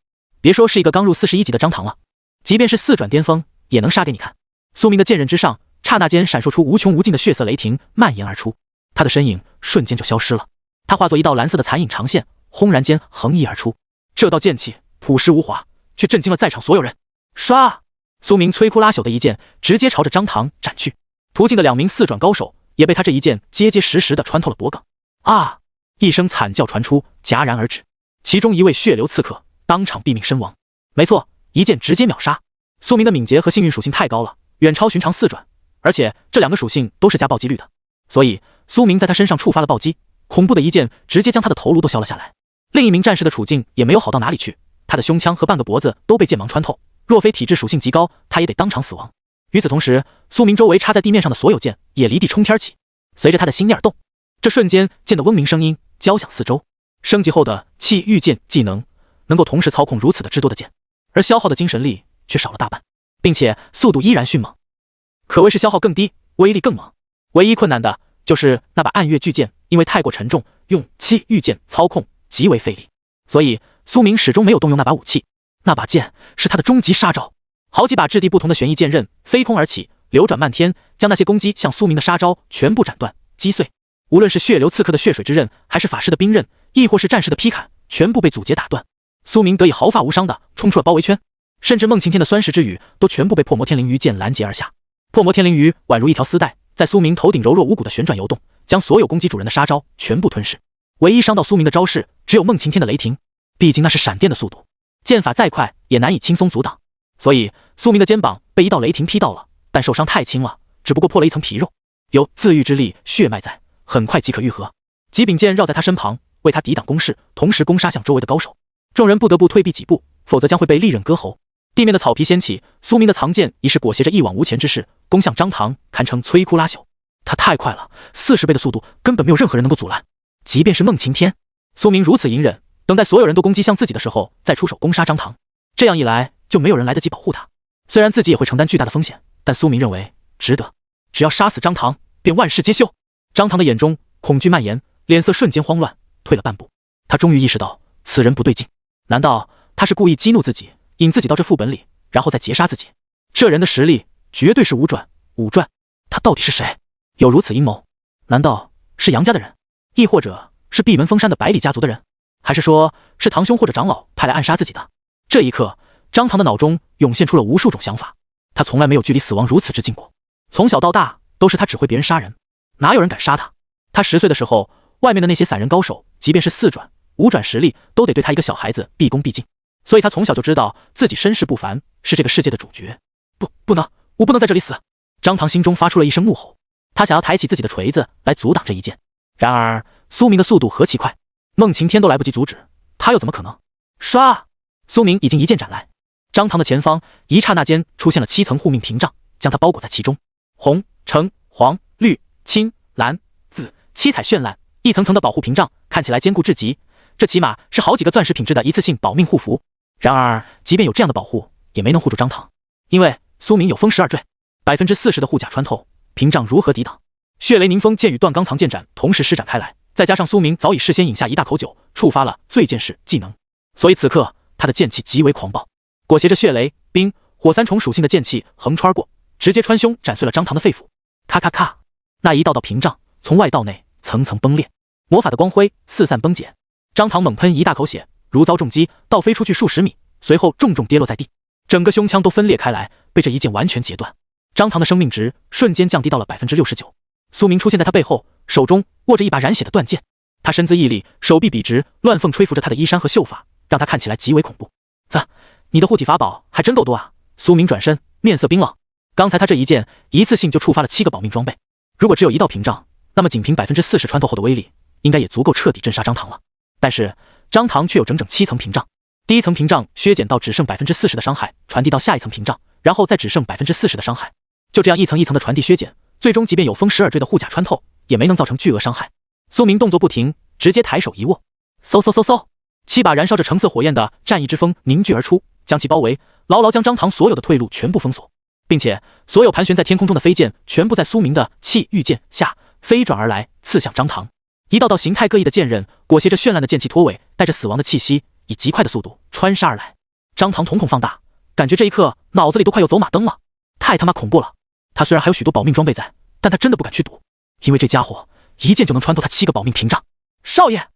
别说是一个刚入41级的张唐了，即便是4转巅峰也能杀给你看。苏明的剑刃之上，刹那间闪烁出无穷无尽的血色雷霆蔓延而出，他的身影瞬间就消失了。他化作一道蓝色的残影长线，轰然间横溢而出。这道剑气朴实无华，却震惊了在场所有人。唰！苏明摧枯拉朽的一剑直接朝着张唐斩去。途径的2名4转高手也被他这一剑结结实实地穿透了脖颈。啊！一声惨叫传出，戛然而止。其中一位血流刺客当场毙命身亡。没错，一剑直接秒杀。苏明的敏捷和幸运属性太高了，远超寻常4转，而且这2个属性都是加暴击率的，所以苏明在他身上触发了暴击，恐怖的一剑直接将他的头颅都削了下来。另一名战士的处境也没有好到哪里去，他的胸腔和半个脖子都被剑芒穿透，若非体质属性极高，他也得当场死亡。与此同时，苏明周围插在地面上的所有剑也离地冲天起，随着他的心念而动。这瞬间，剑的嗡鸣声音交响四周。升级后的气御剑技能能够同时操控如此的之多的剑，而消耗的精神力却少了大半，并且速度依然迅猛，可谓是消耗更低，威力更猛。唯一困难的就是那把暗月巨剑，因为太过沉重，用气御剑操控极为费力，所以苏明始终没有动用那把武器。那把剑是他的终极杀招。好几把质地不同的玄翼剑刃飞空而起，流转漫天，将那些攻击向苏明的杀招全部斩断击碎。无论是血流刺客的血水之刃，还是法师的冰刃，亦或是战士的劈砍，全部被阻截打断。苏明得以毫发无伤地冲出了包围圈，甚至孟晴天的酸石之雨都全部被破魔天灵鱼剑拦截而下。破魔天灵鱼宛如一条丝带，在苏明头顶柔弱无骨的旋转游动，将所有攻击主人的杀招全部吞噬。唯一伤到苏明的招式只有孟晴天的雷霆，毕竟那是闪电的速度，剑法再快也难以轻松阻挡。所以苏明的肩膀被一道雷霆劈到了，但受伤太轻了，只不过破了一层皮肉，有自愈之力血脉在，很快即可愈合。几柄剑绕在他身旁，为他抵挡攻势，同时攻杀向周围的高手。众人不得不退避几步，否则将会被利刃割喉。地面的草皮掀起，苏明的藏剑已是裹挟着一往无前之势，攻向张唐，堪称摧枯拉朽。他太快了，40倍的速度根本没有任何人能够阻拦，即便是孟晴天。苏明如此隐忍，等待所有人都攻击向自己的时候，再出手攻杀张唐。这样一来，就没有人来得及保护他。虽然自己也会承担巨大的风险，但苏明认为值得。只要杀死张唐，便万事皆休。张唐的眼中恐惧蔓延，脸色瞬间慌乱，退了半步。他终于意识到此人不对劲，难道他是故意激怒自己，引自己到这副本里，然后再劫杀自己？这人的实力绝对是五转。他到底是谁？有如此阴谋？难道是杨家的人，亦或者是闭门封山的百里家族的人？还是说是堂兄或者长老派来暗杀自己的？这一刻，张唐的脑中涌现出了无数种想法。他从来没有距离死亡如此之近过，从小到大都是他指挥别人杀人，哪有人敢杀他？他10岁的时候，外面的那些散人高手，即便是4转、5转实力，都得对他一个小孩子毕恭毕敬。所以他从小就知道自己身世不凡，是这个世界的主角。不能，我不能在这里死！张唐心中发出了一声怒吼，他想要抬起自己的锤子来阻挡这一剑。然而苏明的速度何其快，孟晴天都来不及阻止，他又怎么可能？唰！苏明已经一剑斩来，张唐的前方一刹那间出现了7层护命屏障，将他包裹在其中。红、橙、黄、绿、青、蓝、紫，7彩绚烂，一层层的保护屏障，看起来坚固至极。这起码是好几个钻石品质的一次性保命护符。然而即便有这样的保护，也没能护住张唐，因为苏明有风12坠，40%的护甲穿透，屏障如何抵挡？血雷凝风剑与断钢藏剑斩同时施展开来，再加上苏明早已事先饮下一大口酒，触发了醉剑式技能，所以此刻他的剑气极为狂暴，裹挟着血雷、冰、火3重属性的剑气横穿过，直接穿胸斩碎了张唐的肺腑。咔咔咔，那一道道屏障从外到内层层崩裂，魔法的光辉四散崩解。张唐猛喷一大口血，如遭重击，倒飞出去数十米，随后重重跌落在地，整个胸腔都分裂开来，被这一剑完全截断。张唐的生命值瞬间降低到了 69%。苏明出现在他背后，手中握着一把染血的断剑，他身姿屹立，手臂笔直，乱凤吹拂着他的衣衫和秀发，让他看起来极为恐怖。你的护体法宝还真够多啊！苏明转身，面色冰冷。刚才他这一剑一次性就触发了7个保命装备，如果只有一道屏障，那么仅凭 40% 穿透后的威力，应该也足够彻底镇杀张唐了。但是张唐却有整整7层屏障，第一层屏障削减到只剩 40% 的伤害，传递到下一层屏障，然后再只剩 40% 的伤害，就这样一层一层的传递削减，最终即便有风12坠的护甲穿透，也没能造成巨额伤害。苏明动作不停，直接抬手一握，嗖，7把燃烧着橙色火焰的战意之风凝聚而出，将其包围，牢牢将张唐所有的退路全部封锁，并且所有盘旋在天空中的飞剑全部在苏明的气御剑下飞转而来，刺向张唐。一道道形态各异的剑刃裹挟着绚烂的剑气拖尾，带着死亡的气息，以极快的速度穿杀而来。张唐瞳孔放大，感觉这一刻脑子里都快要走马灯了，太他妈恐怖了。他虽然还有许多保命装备在，但他真的不敢去赌，因为这家伙一剑就能穿透他7个保命屏障。少爷，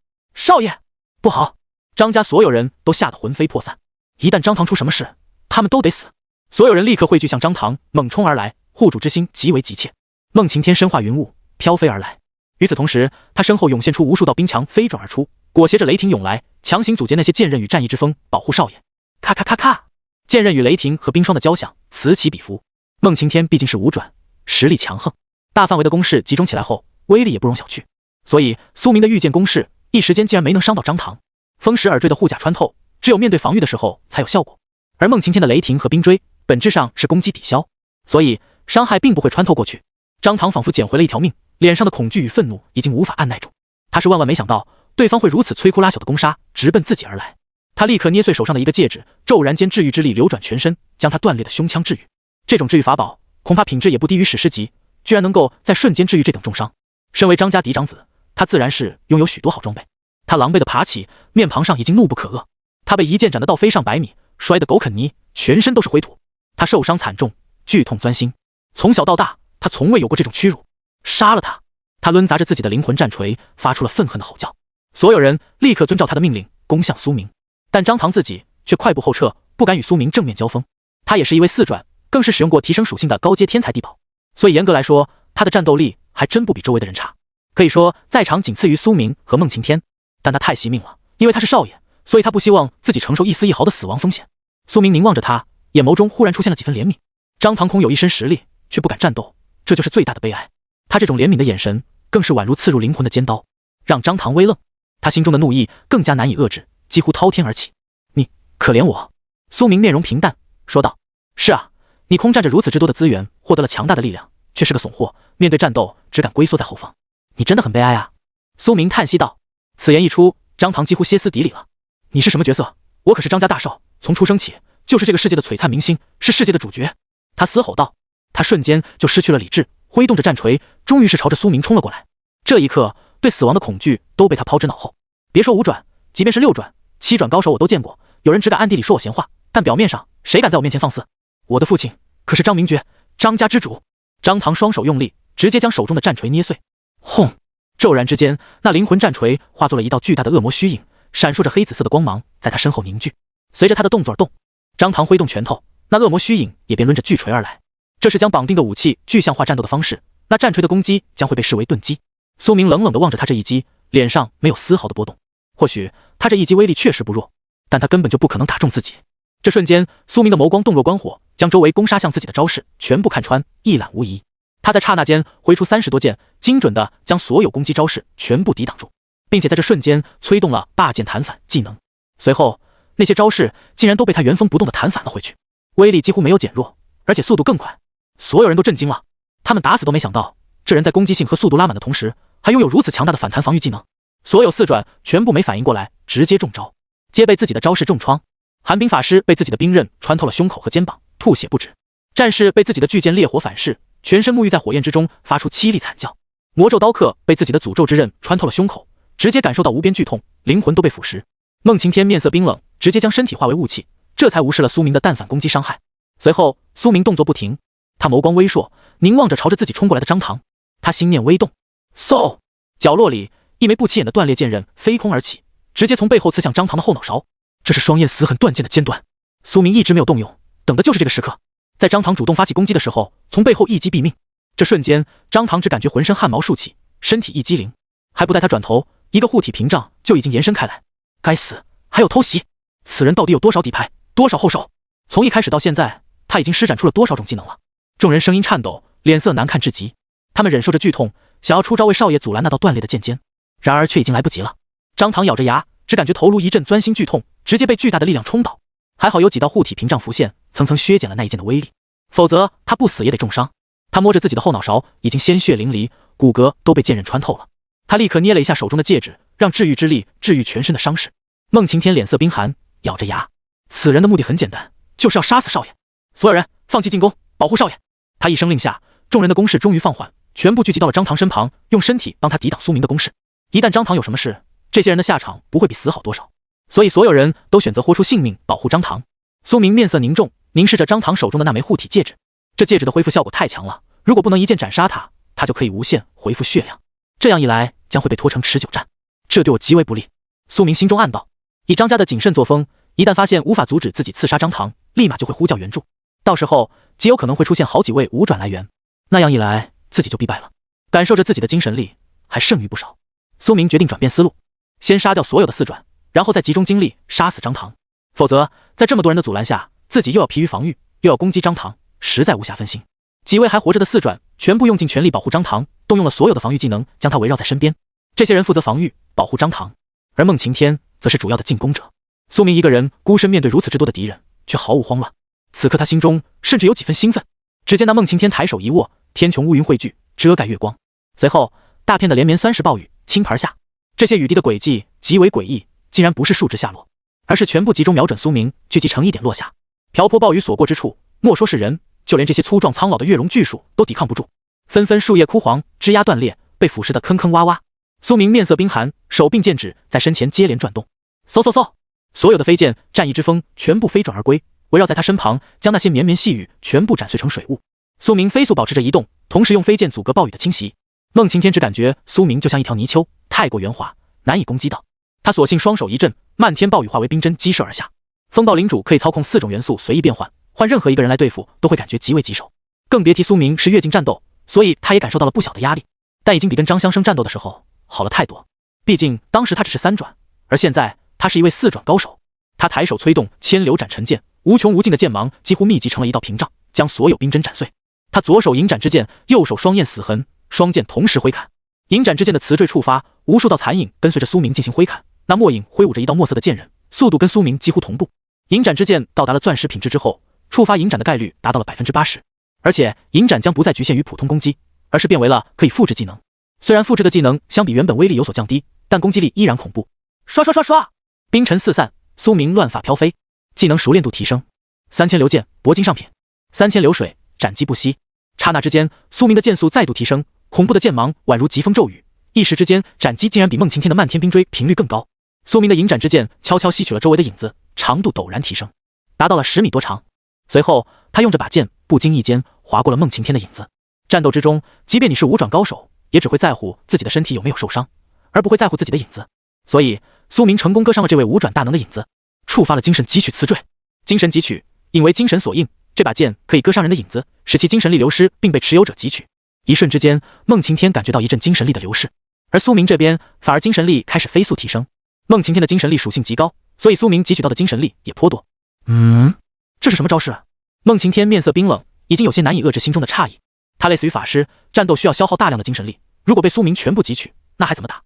不好！张家所有人都吓得魂飞魄散，一旦张唐出什么事，他们都得死。所有人立刻汇聚向张唐，猛冲而来，护主之心极为急切。孟晴天身化云雾，飘飞而来。与此同时，他身后涌现出无数道冰墙飞转而出，裹挟着雷霆涌来，强行阻截那些剑刃与战意之风，保护少爷。咔咔咔咔，剑刃与雷霆和冰霜的交响此起彼伏。孟晴天毕竟是5转，实力强横，大范围的攻势集中起来后，威力也不容小觑。所以苏明的御剑攻势一时间竟然没能伤到张唐。风12坠的护甲穿透，只有面对防御的时候才有效果，而孟晴天的雷霆和冰锥本质上是攻击抵消，所以伤害并不会穿透过去。张唐仿佛捡回了一条命，脸上的恐惧与愤怒已经无法按耐住。他是万万没想到对方会如此摧枯拉朽的攻杀，直奔自己而来。他立刻捏碎手上的一个戒指，骤然间治愈之力流转全身，将他断裂的胸腔治愈。这种治愈法宝恐怕品质也不低于史诗级，居然能够在瞬间治愈这等重伤。身为张家嫡长子，他自然是拥有许多好装备。他狼狈地爬起，面庞上已经怒不可遏。他被一剑斩得倒飞上100米，摔得狗啃泥，全身都是灰土。他受伤惨重，剧痛钻心。从小到大，他从未有过这种屈辱。杀了他！他抡砸着自己的灵魂战锤，发出了愤恨的吼叫。所有人立刻遵照他的命令攻向苏明，但张唐自己却快步后撤，不敢与苏明正面交锋。他也是一位4转，更是使用过提升属性的高阶天才地宝，所以严格来说，他的战斗力还真不比周围的人差，可以说在场仅次于苏明和孟晴天。但他太惜命了，因为他是少爷，所以他不希望自己承受一丝一毫的死亡风险。苏明凝望着他，眼眸中忽然出现了几分怜悯。张唐空有一身实力，却不敢战斗，这就是最大的悲哀。他这种怜悯的眼神，更是宛如刺入灵魂的尖刀，让张唐微愣。他心中的怒意更加难以遏制，几乎滔天而起。你可怜我？苏明面容平淡说道。是啊，你空占着如此之多的资源，获得了强大的力量，却是个怂货，面对战斗只敢龟缩在后方。你真的很悲哀啊。苏明叹息道。此言一出，张唐几乎歇斯底里了。你是什么角色？我可是张家大少，从出生起就是这个世界的璀璨明星，是世界的主角。他嘶吼道。他瞬间就失去了理智，挥动着战锤，终于是朝着苏明冲了过来。这一刻，对死亡的恐惧都被他抛之脑后。别说5转，即便是6转、7转高手我都见过，有人只敢暗地里说我闲话，但表面上谁敢在我面前放肆？我的父亲可是张明觉，张家之主。张唐双手用力，直接将手中的战锤捏碎。轰！骤然之间，那灵魂战锤化作了一道巨大的恶魔虚影，闪烁着黑紫色的光芒，在他身后凝聚。随着他的动作而动，张唐挥动拳头，那恶魔虚影也便抡着巨锤而来。这是将绑定的武器具象化战斗的方式，那战锤的攻击将会被视为钝击。苏明冷冷地望着他这一击，脸上没有丝毫的波动。或许他这一击威力确实不弱，但他根本就不可能打中自己。这瞬间，苏明的眸光动若观火，将周围攻杀向自己的招式全部看穿，一览无遗。他在刹那间挥出30多剑，精准地将所有攻击招式全部抵挡住，并且在这瞬间催动了霸剑弹反技能。随后，那些招式竟然都被他原封不动地弹反了回去，威力几乎没有减弱，而且速度更快。所有人都震惊了，他们打死都没想到，这人在攻击性和速度拉满的同时，还拥有如此强大的反弹防御技能。所有4转全部没反应过来，直接中招，皆被自己的招式重创。寒冰法师被自己的冰刃穿透了胸口和肩膀，吐血不止。战士被自己的巨剑烈火反噬，全身沐浴在火焰之中，发出凄厉惨叫。魔咒刀客被自己的诅咒之刃穿透了胸口，直接感受到无边剧痛，灵魂都被腐蚀。孟晴天面色冰冷，直接将身体化为雾气，这才无视了苏明的弹反攻击伤害。随后，苏明动作不停，他眸光微烁，凝望着朝着自己冲过来的张唐。他心念微动，嗖！角落里一枚不起眼的断裂剑刃飞空而起，直接从背后刺向张唐的后脑勺。这是双焰死狠断剑的尖端。苏明一直没有动用，等的就是这个时刻。在张唐主动发起攻击的时候，从背后一击毙命。这瞬间，张唐只感觉浑身汗毛竖起，身体一激灵，还不待他转头，一个护体屏障就已经延伸开来。该死，还有偷袭！此人到底有多少底牌，多少后手？从一开始到现在，他已经施展出了多少种技能了？众人声音颤抖，脸色难看至极。他们忍受着剧痛，想要出招为少爷阻拦那道断裂的剑尖，然而却已经来不及了。张唐咬着牙，只感觉头颅一阵钻心剧痛，直接被巨大的力量冲倒。还好有几道护体屏障浮现，层层削减了那一剑的威力，否则他不死也得重伤。他摸着自己的后脑勺，已经鲜血淋漓，骨骼都被剑刃穿透了。他立刻捏了一下手中的戒指，让治愈之力治愈全身的伤势。孟晴天脸色冰寒，咬着牙，此人的目的很简单，就是要杀死少爷。所有人放弃进攻，保护少爷。他一声令下，众人的攻势终于放缓，全部聚集到了张唐身旁，用身体帮他抵挡苏明的攻势。一旦张唐有什么事，这些人的下场不会比死好多少，所以所有人都选择豁出性命保护张唐。苏明面色凝重，凝视着张唐手中的那枚护体戒指。这戒指的恢复效果太强了，如果不能一剑斩杀他，他就可以无限恢复血量。这样一来，将会被拖成持久战，这对我极为不利。苏明心中暗道，以张家的谨慎作风，一旦发现无法阻止自己刺杀张唐，立马就会呼叫援助，到时候极有可能会出现好几位5转来援，那样一来自己就必败了。感受着自己的精神力还剩余不少，苏明决定转变思路，先杀掉所有的4转，然后再集中精力杀死张唐。否则在这么多人的阻拦下，自己又要疲于防御，又要攻击张唐，实在无暇分心。几位还活着的4转全部用尽全力保护张唐，动用了所有的防御技能，将他围绕在身边。这些人负责防御保护张唐，而孟晴天则是主要的进攻者。苏明一个人孤身面对如此之多的敌人，却毫无慌乱。此刻他心中甚至有几分兴奋。只见那孟晴天抬手一握，天穹乌云汇聚，遮盖月光。随后大片的连绵30暴雨倾盆下，这些雨滴的轨迹极为诡异，竟然不是竖直下落，而是全部集中瞄准苏明，聚集成一点落下。瓢泼暴雨所过之处，莫说是人，就连这些粗壮苍老的月容巨树都抵抗不住，纷纷树叶枯黄，枝桠断裂，被腐蚀得坑坑洼洼。苏明面色冰寒，手并剑指在身前接连转动，嗖嗖嗖，所有的飞剑战役之风全部飞转而归，围绕在他身旁，将那些绵绵细雨全部斩碎成水雾。苏明飞速保持着移动，同时用飞剑阻隔暴雨的侵袭。孟晴天只感觉苏明就像一条泥鳅，太过圆滑，难以攻击到。他索性双手一震，漫天暴雨化为冰针击射而下。风暴领主可以操控4种元素随意变换，换任何一个人来对付都会感觉极为棘手，更别提苏明是越境战斗，所以他也感受到了不小的压力，但已经比跟张香生战斗的时候好了太多。毕竟当时他只是3转，而现在他是一位4转高手。他抬手催动千流斩尘剑，无穷无尽的剑芒几乎密集成了一道屏障，将所有冰针斩碎。他左手银斩之剑，右手双焰死痕，双剑同时挥砍。银斩之剑的磁坠触发，无数道残影跟随着苏明进行挥砍，那墨影挥舞着一道墨色的剑刃，速度跟苏明几乎同步。银斩之剑到达了钻石品质之后，触发银斩的概率达到了 80%， 而且银斩将不再局限于普通攻击，而是变为了可以复制技能。虽然复制的技能相比原本威力有所降低，但攻击力依然恐怖。刷刷刷刷，冰尘四散，苏明乱发飘飞，技能熟练度提升。3000流剑，铂金上品；3000流水，斩击不息。刹那之间，苏明的剑速再度提升，恐怖的剑芒宛如疾风骤雨，一时之间，斩击竟然比孟晴天的漫天冰锥频率更高。苏明的银斩之剑悄悄吸取了周围的影子，长度陡然提升，达到了10米多长。随后，他用着把剑不经意间划过了孟晴天的影子。战斗之中，即便你是5转高手，也只会在乎自己的身体有没有受伤，而不会在乎自己的影子。所以，苏明成功割伤了这位5转大能的影子，触发了精神汲取词缀。精神汲取，引为精神所应，这把剑可以割伤人的影子，使其精神力流失，并被持有者汲取。一瞬之间，孟晴天感觉到一阵精神力的流逝，而苏明这边反而精神力开始飞速提升。孟晴天的精神力属性极高，所以苏明汲取到的精神力也颇多。这是什么招式？孟晴天面色冰冷，已经有些难以遏制心中的诧异。他类似于法师，战斗需要消耗大量的精神力，如果被苏明全部汲取，那还怎么打？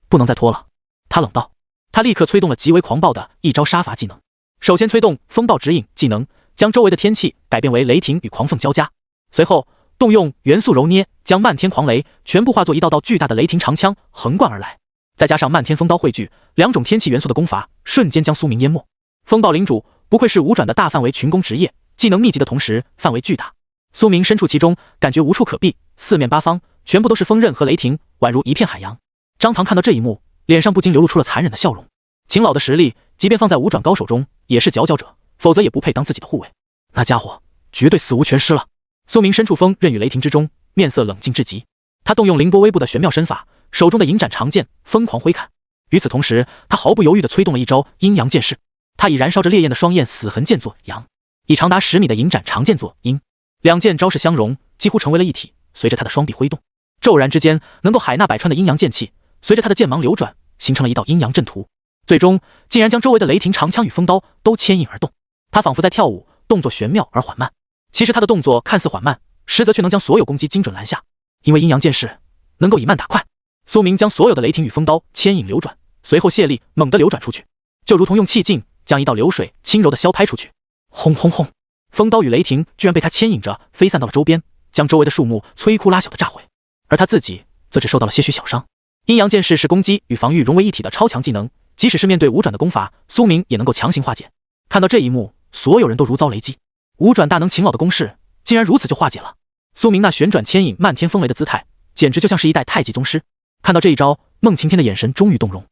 不能再拖了，他冷道。他立刻催动了极为狂暴的一招杀伐技能，首先催动风暴指引技能，将周围的天气改变为雷霆与狂风交加，随后动用元素揉捏，将漫天狂雷全部化作一道道巨大的雷霆长枪横贯而来，再加上漫天风刀汇聚，2种天气元素的攻伐瞬间将苏明淹没。风暴领主不愧是5转的大范围群攻职业，技能密集的同时范围巨大。苏明身处其中，感觉无处可避，四面八方全部都是风刃和雷霆，宛如一片海洋。张唐看到这一幕，脸上不禁流露出了残忍的笑容。秦老的实力，即便放在5转高手中，也是佼佼者，否则也不配当自己的护卫。那家伙绝对死无全尸了。苏明身处风刃与雷霆之中，面色冷静至极。他动用凌波微步的玄妙身法，手中的银斩长剑疯狂挥砍。与此同时，他毫不犹豫地催动了一招阴阳剑势。他以燃烧着烈焰的双焰死痕剑作阳，以长达10米的银斩长剑作阴，两剑招式相融，几乎成为了一体。随着他的双臂挥动，骤然之间，能够海纳百川的阴阳剑气随着他的剑芒流转，形成了一道阴阳阵图，最终竟然将周围的雷霆长枪与风刀都牵引而动。他仿佛在跳舞，动作玄妙而缓慢。其实他的动作看似缓慢，实则却能将所有攻击精准拦下，因为阴阳剑势能够以慢打快。苏明将所有的雷霆与风刀牵引流转，随后卸力猛地流转出去，就如同用气劲将一道流水轻柔地削拍出去。轰轰轰！风刀与雷霆居然被他牵引着飞散到了周边，将周围的树木摧枯拉朽的炸毁，而他自己则只受到了些许小伤。阴阳剑势是攻击与防御融为一体的超强技能，即使是面对5转的攻伐，苏明也能够强行化解。看到这一幕，所有人都如遭雷击。5转大能秦老的攻势竟然如此就化解了。苏明那旋转牵引漫天风雷的姿态，简直就像是一代太极宗师。看到这一招，孟晴天的眼神终于动容。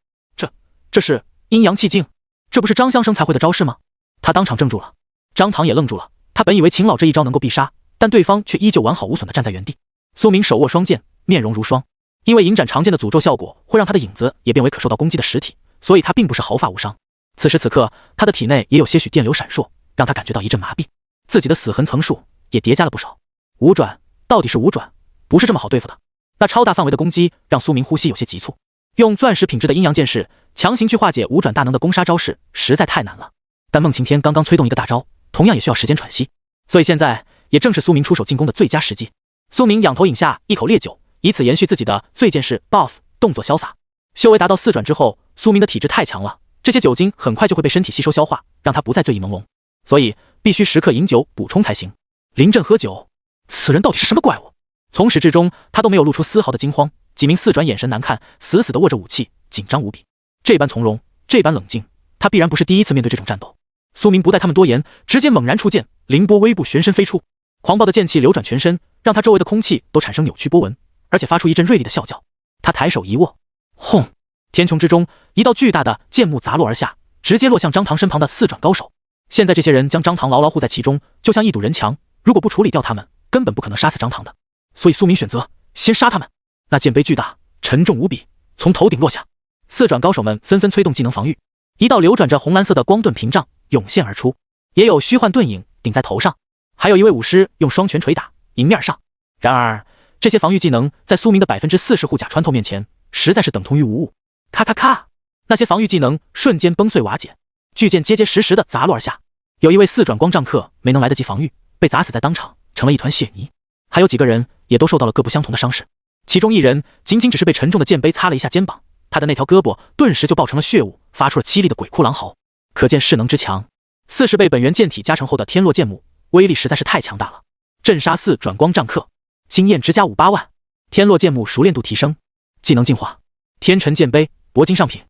这是阴阳气劲，这不是张香生才会的招式吗？他当场怔住了。张唐也愣住了，他本以为秦老这一招能够必杀，但对方却依旧完好无损地站在原地。苏明手握双剑，面容如霜，因为银斩长剑的诅咒效果会让他的影子也变为可受到攻击的实体，所以他并不是毫发无伤。此时此刻，他的体内也有些许电流闪烁，让他感觉到一阵麻痹。自己的死痕层数也叠加了不少。5转到底是5转，不是这么好对付的。那超大范围的攻击让苏明呼吸有些急促，用钻石品质的阴阳剑势强行去化解5转大能的攻杀招式实在太难了。但孟晴天刚刚催动一个大招，同样也需要时间喘息，所以现在也正是苏明出手进攻的最佳时机。苏明仰头饮下一口烈酒，以此延续自己的最剑式 buff， 动作潇洒。修为达到4转之后，苏明的体质太强了，这些酒精很快就会被身体吸收消化，让他不再醉意朦胧，所以必须时刻饮酒补充才行。临阵喝酒，此人到底是什么怪物？从始至终他都没有露出丝毫的惊慌，几名4转眼神难看，死死地握着武器，紧张无比。这般从容，这般冷静，他必然不是第一次面对这种战斗。苏明不待他们多言，直接猛然出剑，凌波微步旋身飞出，狂暴的剑气流转全身，让他周围的空气都产生扭曲波纹，而且发出一阵锐利的啸叫。他抬手一握，轰！天穹之中，一道巨大的剑幕砸落而下，直接落向张唐身旁的4转高手。现在这些人将张唐牢牢护在其中，就像一堵人墙，如果不处理掉他们，根本不可能杀死张唐的。所以苏明选择先杀他们。那剑碑巨大，沉重无比，从头顶落下。4转高手们纷纷催动技能防御，一道流转着红蓝色的光盾屏障涌现而出，也有虚幻盾影顶在头上，还有一位武师用双拳捶打迎面上。然而这些防御技能在苏明的40%护甲穿透面前，实在是等同于无物。咔咔咔，那些防御技能瞬间崩碎瓦解，巨剑结结实实的砸落而下。有一位4转光杖客没能来得及防御，被砸死在当场，成了一团血泥。还有几个人也都受到了各不相同的伤势，其中一人仅仅只是被沉重的剑碑擦了一下肩膀，他的那条胳膊顿时就爆成了血雾，发出了凄厉的鬼哭狼嚎，可见势能之强。40倍本源剑体加成后的天落剑幕，威力实在是太强大了。镇杀4转光杖客，经验值加58万。天落剑幕熟练度提升，技能进化，天辰剑碑铂金上品，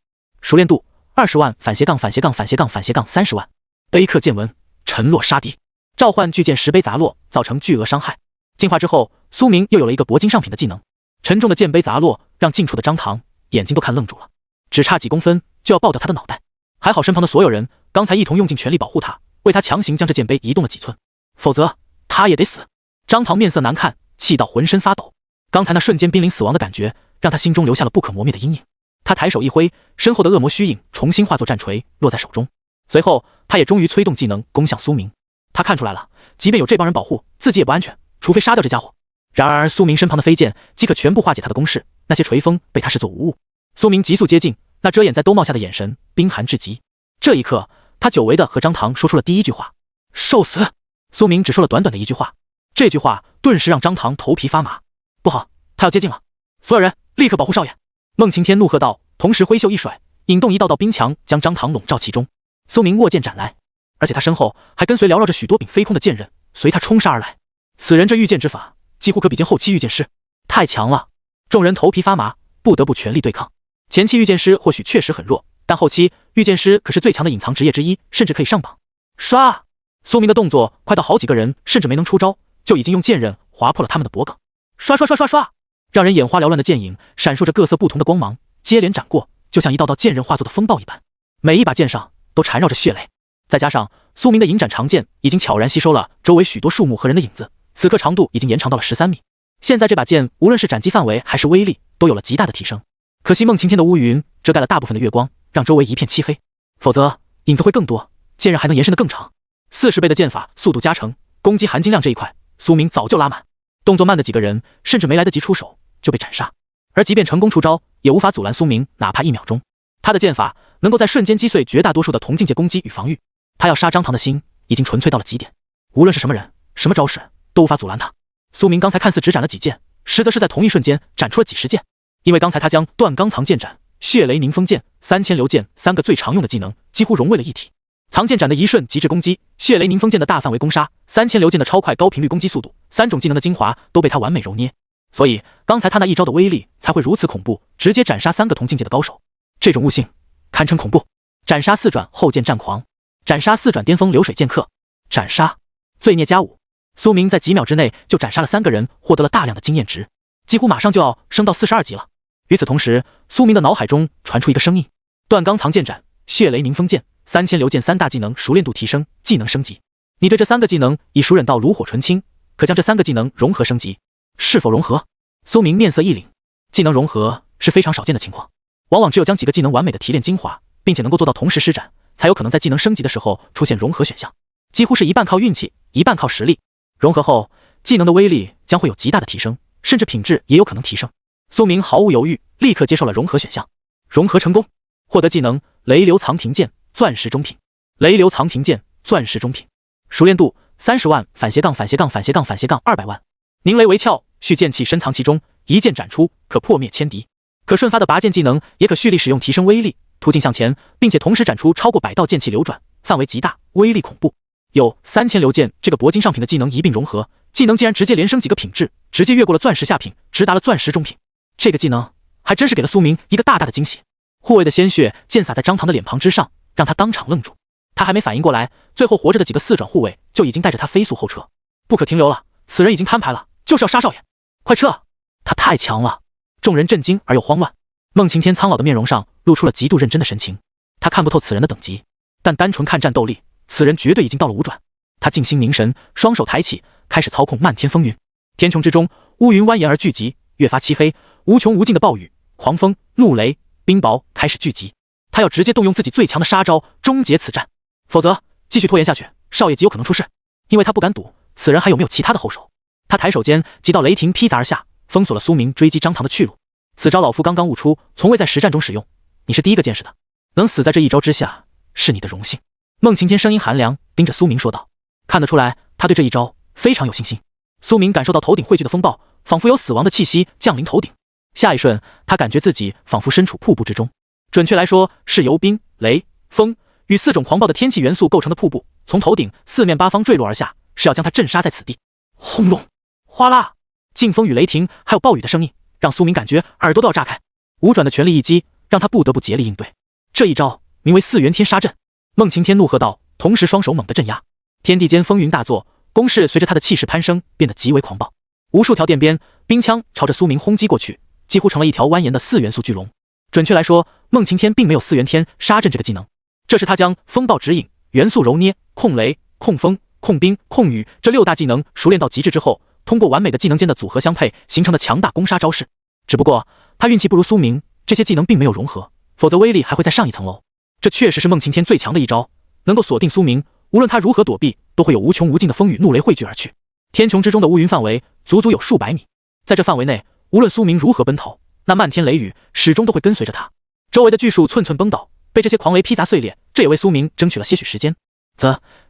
熟练度20万反斜杠反斜杠反斜杠反斜杠30万。碑刻剑纹，沉落杀敌，召唤巨剑10杯砸落，造成巨额伤害。进化之后，苏明又有了一个铂金上品的技能，沉重的剑杯砸落，让近处的张唐眼睛都看愣住了，只差几公分就要爆掉他的脑袋。还好身旁的所有人刚才一同用尽全力保护他，为他强行将这剑杯移动了几寸，否则他也得死。张唐面色难看，气到浑身发抖。刚才那瞬间濒临死亡的感觉，让他心中留下了不可磨灭的阴影。他抬手一挥，身后的恶魔虚影重新化作战锤落在手中。随后，他也终于催动技能攻向苏明。他看出来了，即便有这帮人保护，自己也不安全，除非杀掉这家伙。然而苏明身旁的飞剑即可全部化解他的攻势，那些锤锋被他视作无物。苏明急速接近，那遮掩在兜帽下的眼神冰寒至极。这一刻，他久违的和张唐说出了第一句话：受死。苏明只说了短短的一句话，这句话顿时让张唐头皮发麻。不好，他要接近了！所有人立刻保护少爷！孟晴天怒喝道，同时挥袖一甩，引动一道道冰墙将张唐笼罩其中。苏明握剑斩来，而且他身后还跟随缭绕着许多柄飞空的剑刃，随他冲杀而来。此人这御剑之法几乎可比肩后期御剑师，太强了！众人头皮发麻，不得不全力对抗。前期御剑师或许确实很弱，但后期御剑师可是最强的隐藏职业之一，甚至可以上榜。唰！苏明的动作快到好几个人甚至没能出招，就已经用剑刃划破了他们的脖颈。刷刷刷刷刷，让人眼花缭乱的剑影闪烁着各色不同的光芒，接连斩过，就像一道道剑刃化作的风暴一般。每一把剑上都缠绕着血雷，再加上苏明的银斩长剑已经悄然吸收了周围许多树木和人的影子，此刻长度已经延长到了13米。现在这把剑无论是斩击范围还是威力都有了极大的提升。可惜孟晴天的乌云遮盖了大部分的月光，让周围一片漆黑，否则影子会更多，剑刃还能延伸得更长。40倍的剑法速度加成，攻击含金量这一块苏明早就拉满。动作慢的几个人甚至没来得及出手就被斩杀，而即便成功出招，也无法阻拦苏明哪怕1秒钟。他的剑法能够在瞬间击碎绝大多数的同境界攻击与防御，他要杀张唐的心已经纯粹到了极点，无论是什么人什么招式都无法阻拦他。苏明刚才看似只斩了几剑，实则是在同一瞬间斩出了几十剑，因为刚才他将断钢藏剑斩、血雷凝风剑、3000流剑3个最常用的技能几乎融为了一体。藏剑斩的一瞬极致攻击，血雷凝风剑的大范围攻杀，3000流剑的超快高频率攻击速度，3种技能的精华都被他完美揉捏，所以刚才他那一招的威力才会如此恐怖，直接斩杀3个同境界的高手。这种悟性堪称恐怖。斩杀4转后剑战狂，斩杀4转巅峰流水剑客，斩杀罪孽加5。苏明在几秒之内就斩杀了3个人，获得了大量的经验值，几乎马上就要升到42级了。与此同时，苏明的脑海中传出一个声音：断钢藏剑斩、血雷凝风剑、3000流剑3大技能熟练度提升，技能升级。你对这3个技能已熟稔到炉火纯青，可将这3个技能融合升级。是否融合？苏明面色一凛。技能融合是非常少见的情况，往往只有将几个技能完美的提炼精华，并且能够做到同时施展，才有可能在技能升级的时候出现融合选项，几乎是一半靠运气，一半靠实力。融合后，技能的威力将会有极大的提升，甚至品质也有可能提升。苏明毫无犹豫，立刻接受了融合选项。融合成功，获得技能雷流藏庭剑，钻石中品。雷流藏庭剑，钻石中品，熟练度30万反斜杠反斜杠反斜杠反斜杠200万。凝雷为鞘，蓄剑气深藏其中，一剑斩出，可破灭千敌。可瞬发的拔剑技能也可蓄力使用提升威力，突进向前，并且同时斩出超过100道剑气流转，范围极大，威力恐怖。有3000流剑这个铂金上品的技能一并融合，技能竟然直接连升几个品质，直接越过了钻石下品，直达了钻石中品。这个技能还真是给了苏明一个大大的惊喜。护卫的鲜血溅洒在张唐的脸庞之上，让他当场愣住。他还没反应过来，最后活着的几个4转护卫就已经带着他飞速后撤。不可停留了，此人已经摊牌了，就是要杀少爷，快撤！他太强了。众人震惊而又慌乱。孟晴天苍老的面容上露出了极度认真的神情。他看不透此人的等级，但单纯看战斗力，此人绝对已经到了5转。他静心凝神，双手抬起，开始操控漫天风云。天穹之中，乌云蜿蜒而聚集，越发漆黑，无穷无尽的暴雨、狂风、怒雷、冰雹开始聚集。他要直接动用自己最强的杀招终结此战，否则继续拖延下去，少爷极有可能出事。因为他不敢赌此人还有没有其他的后手。他抬手间几道雷霆劈砸而下，封锁了苏明追击张唐的去路。此招老夫刚刚悟出，从未在实战中使用，你是第一个见识的，能死在这一招之下是你的荣幸。孟晴天声音寒凉，盯着苏明说道。看得出来他对这一招非常有信心。苏明感受到头顶汇聚的风暴，仿佛有死亡的气息降临头顶。下一瞬，他感觉自己仿佛身处瀑布之中，准确来说是由冰、雷、风与4种狂暴的天气元素构成的瀑布，从头顶4面8方坠落而下，是要将他镇杀在此地。轰隆，哗啦，劲风与雷霆还有暴雨的声音让苏明感觉耳朵都要炸开。5转的全力一击让他不得不竭力应对。这一招名为四元天杀阵。孟晴天怒喝道，同时双手猛地镇压，天地间风云大作，攻势随着他的气势攀升变得极为狂暴。无数条电鞭、冰枪朝着苏明轰击过去，几乎成了一条蜿蜒的四元素巨龙。准确来说，孟晴天并没有四元天杀阵这个技能，这是他将风暴指引、元素揉捏、控雷、控风、控冰、控雨这6大技能熟练到极致之后，通过完美的技能间的组合相配形成的强大攻杀招式。只不过他运气不如苏明，这些技能并没有融合，否则威力还会再上一层楼。这确实是孟晴天最强的一招，能够锁定苏明，无论他如何躲避，都会有无穷无尽的风雨怒雷汇聚而去。天穹之中的乌云范围足足有数百米，在这范围内，无论苏明如何奔逃，那漫天雷雨始终都会跟随着他。周围的巨树寸寸崩倒，被这些狂雷劈砸碎裂，这也为苏明争取了些许时间。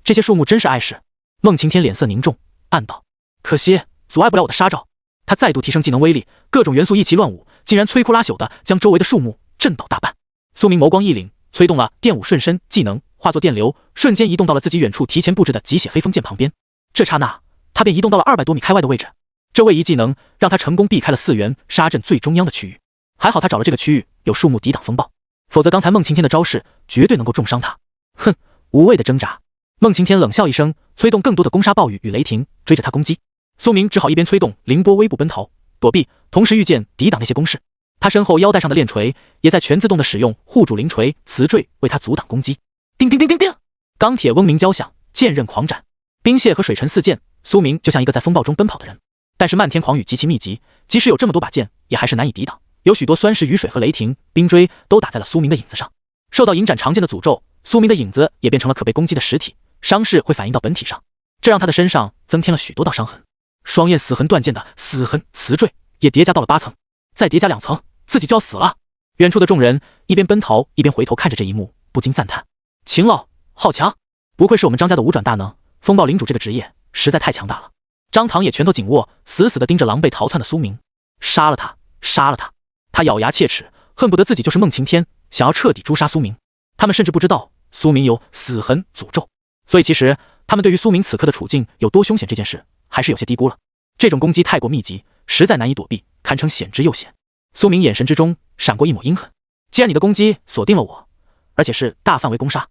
这些树木真是碍事。孟晴天脸色凝重，暗道：可惜阻碍不了我的杀招。他再度提升技能威力，各种元素一齐乱舞，竟然摧枯拉朽的将周围的树木震倒大半。苏明眸光一凛，催动了电舞瞬身技能，化作电流，瞬间移动到了自己远处提前布置的极血黑风剑旁边。这刹那，他便移动到了200多米开外的位置。这位移技能让他成功避开了四元杀阵最中央的区域。还好他找了这个区域有树木抵挡风暴，否则刚才孟晴天的招式绝对能够重伤他。哼，无谓的挣扎。孟晴天冷笑一声，催动更多的攻杀暴雨与雷霆追着他攻击。苏明只好一边催动凌波微步奔逃躲避，同时御剑抵挡那些攻势。他身后腰带上的链锤也在全自动的使用护主灵锤磁坠为他阻挡攻击。叮叮叮叮叮，钢铁嗡鸣交响，剑刃狂斩，冰屑和水尘四溅。苏明就像一个在风暴中奔跑的人，但是漫天狂雨极其密集，即使有这么多把剑也还是难以抵挡。有许多酸蚀雨水和雷霆、冰锥都打在了苏明的影子上。受到影斩长剑的诅咒，苏明的影子也变成了可被攻击的实体，伤势会反映到本体上，这让他的身上增添了许多道伤痕。双焰死痕断剑的死痕磁坠也叠加到了8层，再叠加2层，自己就要死了。远处的众人一边奔逃一边回头看着这一幕，不禁赞叹：秦老好强，不愧是我们张家的5转大能，风暴领主这个职业实在太强大了。张唐也拳头紧握，死死地盯着狼狈逃窜的苏明。杀了他，杀了他！他咬牙切齿，恨不得自己就是孟晴天，想要彻底诛杀苏明。他们甚至不知道苏明有死痕诅咒，所以其实他们对于苏明此刻的处境有多凶险这件事还是有些低估了。这种攻击太过密集，实在难以躲避，堪称险之又险。苏明眼神之中闪过一抹阴狠，既然你的攻击锁定了我，而且是大范围攻杀，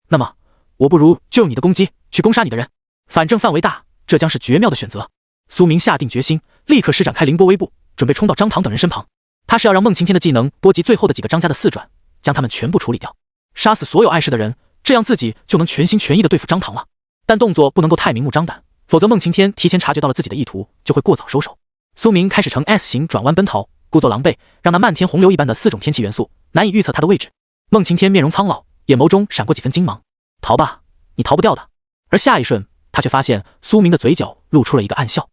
那么我不如就用你的攻击去攻杀你的人，反正范围大，这将是绝妙的选择。苏明下定决心，立刻施展开凌波微步，准备冲到张唐等人身旁。他是要让孟晴天的技能波及最后的几个张家的4转，将他们全部处理掉，杀死所有碍事的人，这样自己就能全心全意的对付张唐了。但动作不能够太明目张胆，否则孟晴天提前察觉到了自己的意图，就会过早收手。苏明开始呈 S 型转弯奔逃，故作狼狈，让那漫天洪流一般的4种天气元素难以预测他的位置。孟晴天面容苍老，眼眸中闪过几分惊芒，逃吧，你逃不掉的。而下一瞬，他却发现苏明的嘴角露出了一个暗笑。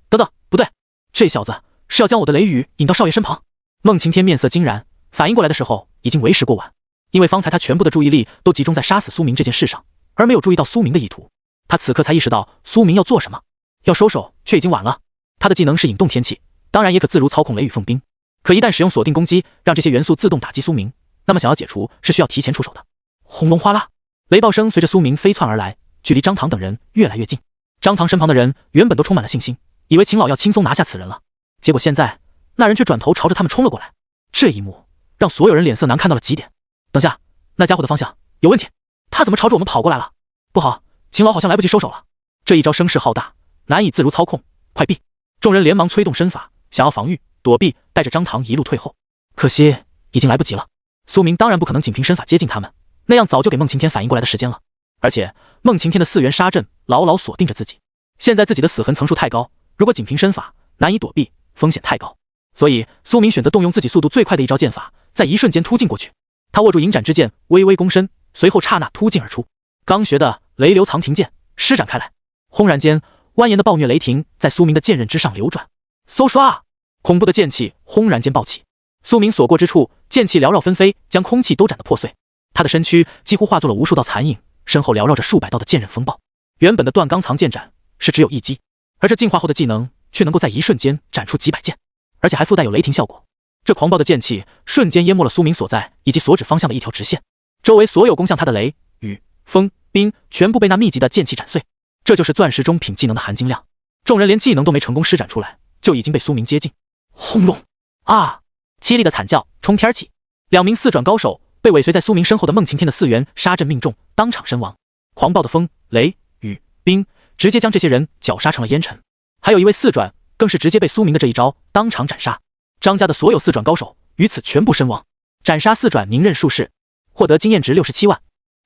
等等，不对，这小子是要将我的雷雨引到少爷身旁。孟晴天面色惊然，反应过来的时候已经为时过晚，因为方才他全部的注意力都集中在杀死苏明这件事上，而没有注意到苏明的意图。他此刻才意识到苏明要做什么，要收手却已经晚了。他的技能是引动天气，当然也可自如操控雷雨凤冰，可一旦使用锁定攻击，让这些元素自动打击苏明，那么想要解除是需要提前出手的。轰隆哗啦，雷暴声随着苏明飞窜而来，距离张唐等人越来越近。张唐身旁的人原本都充满了信心，以为秦老要轻松拿下此人了，结果现在那人却转头朝着他们冲了过来。这一幕让所有人脸色难看到了极点。等下，那家伙的方向有问题，他怎么朝着我们跑过来了？不好，秦老好像来不及收手了。这一招声势浩大，难以自如操控，快避！众人连忙催动身法，想要防御躲避，带着张唐一路退后。可惜已经来不及了。苏明当然不可能仅凭身法接近他们，那样早就给孟晴天反应过来的时间了。而且孟晴天的4元杀阵牢牢锁定着自己，现在自己的死痕层数太高，如果仅凭身法难以躲避，风险太高。所以苏明选择动用自己速度最快的一招剑法，在一瞬间突进过去。他握住银斩之剑，微微躬身，随后刹那突进而出。刚学的雷流藏庭剑施展开来，轰然间蜿蜒的暴虐雷霆在苏明的剑刃之上流转，嗖唰，恐怖的剑气轰然间爆起。苏明所过之处，剑气缭绕纷飞，将空气都斩得破碎。他的身躯几乎化作了无数道残影，身后缭绕着数百道的剑刃风暴。原本的断钢藏剑斩是只有1击，而这进化后的技能却能够在一瞬间斩出几百剑，而且还附带有雷霆效果。这狂暴的剑气瞬间淹没了苏明所在以及所指方向的一条直线，周围所有攻向他的雷、雨、风、冰全部被那密集的剑气斩碎。这就是钻石中品技能的含金量。众人连技能都没成功施展出来，就已经被苏明接近。轰隆啊！凄厉的惨叫冲天起，2名4转高手被尾随在苏明身后的孟晴天的4元杀阵命中，当场身亡。狂暴的风、雷、雨、冰直接将这些人绞杀成了烟尘。还有一位4转，更是直接被苏明的这一招当场斩杀。张家的所有4转高手于此全部身亡。斩杀4转，宁刃术士，获得经验值67万，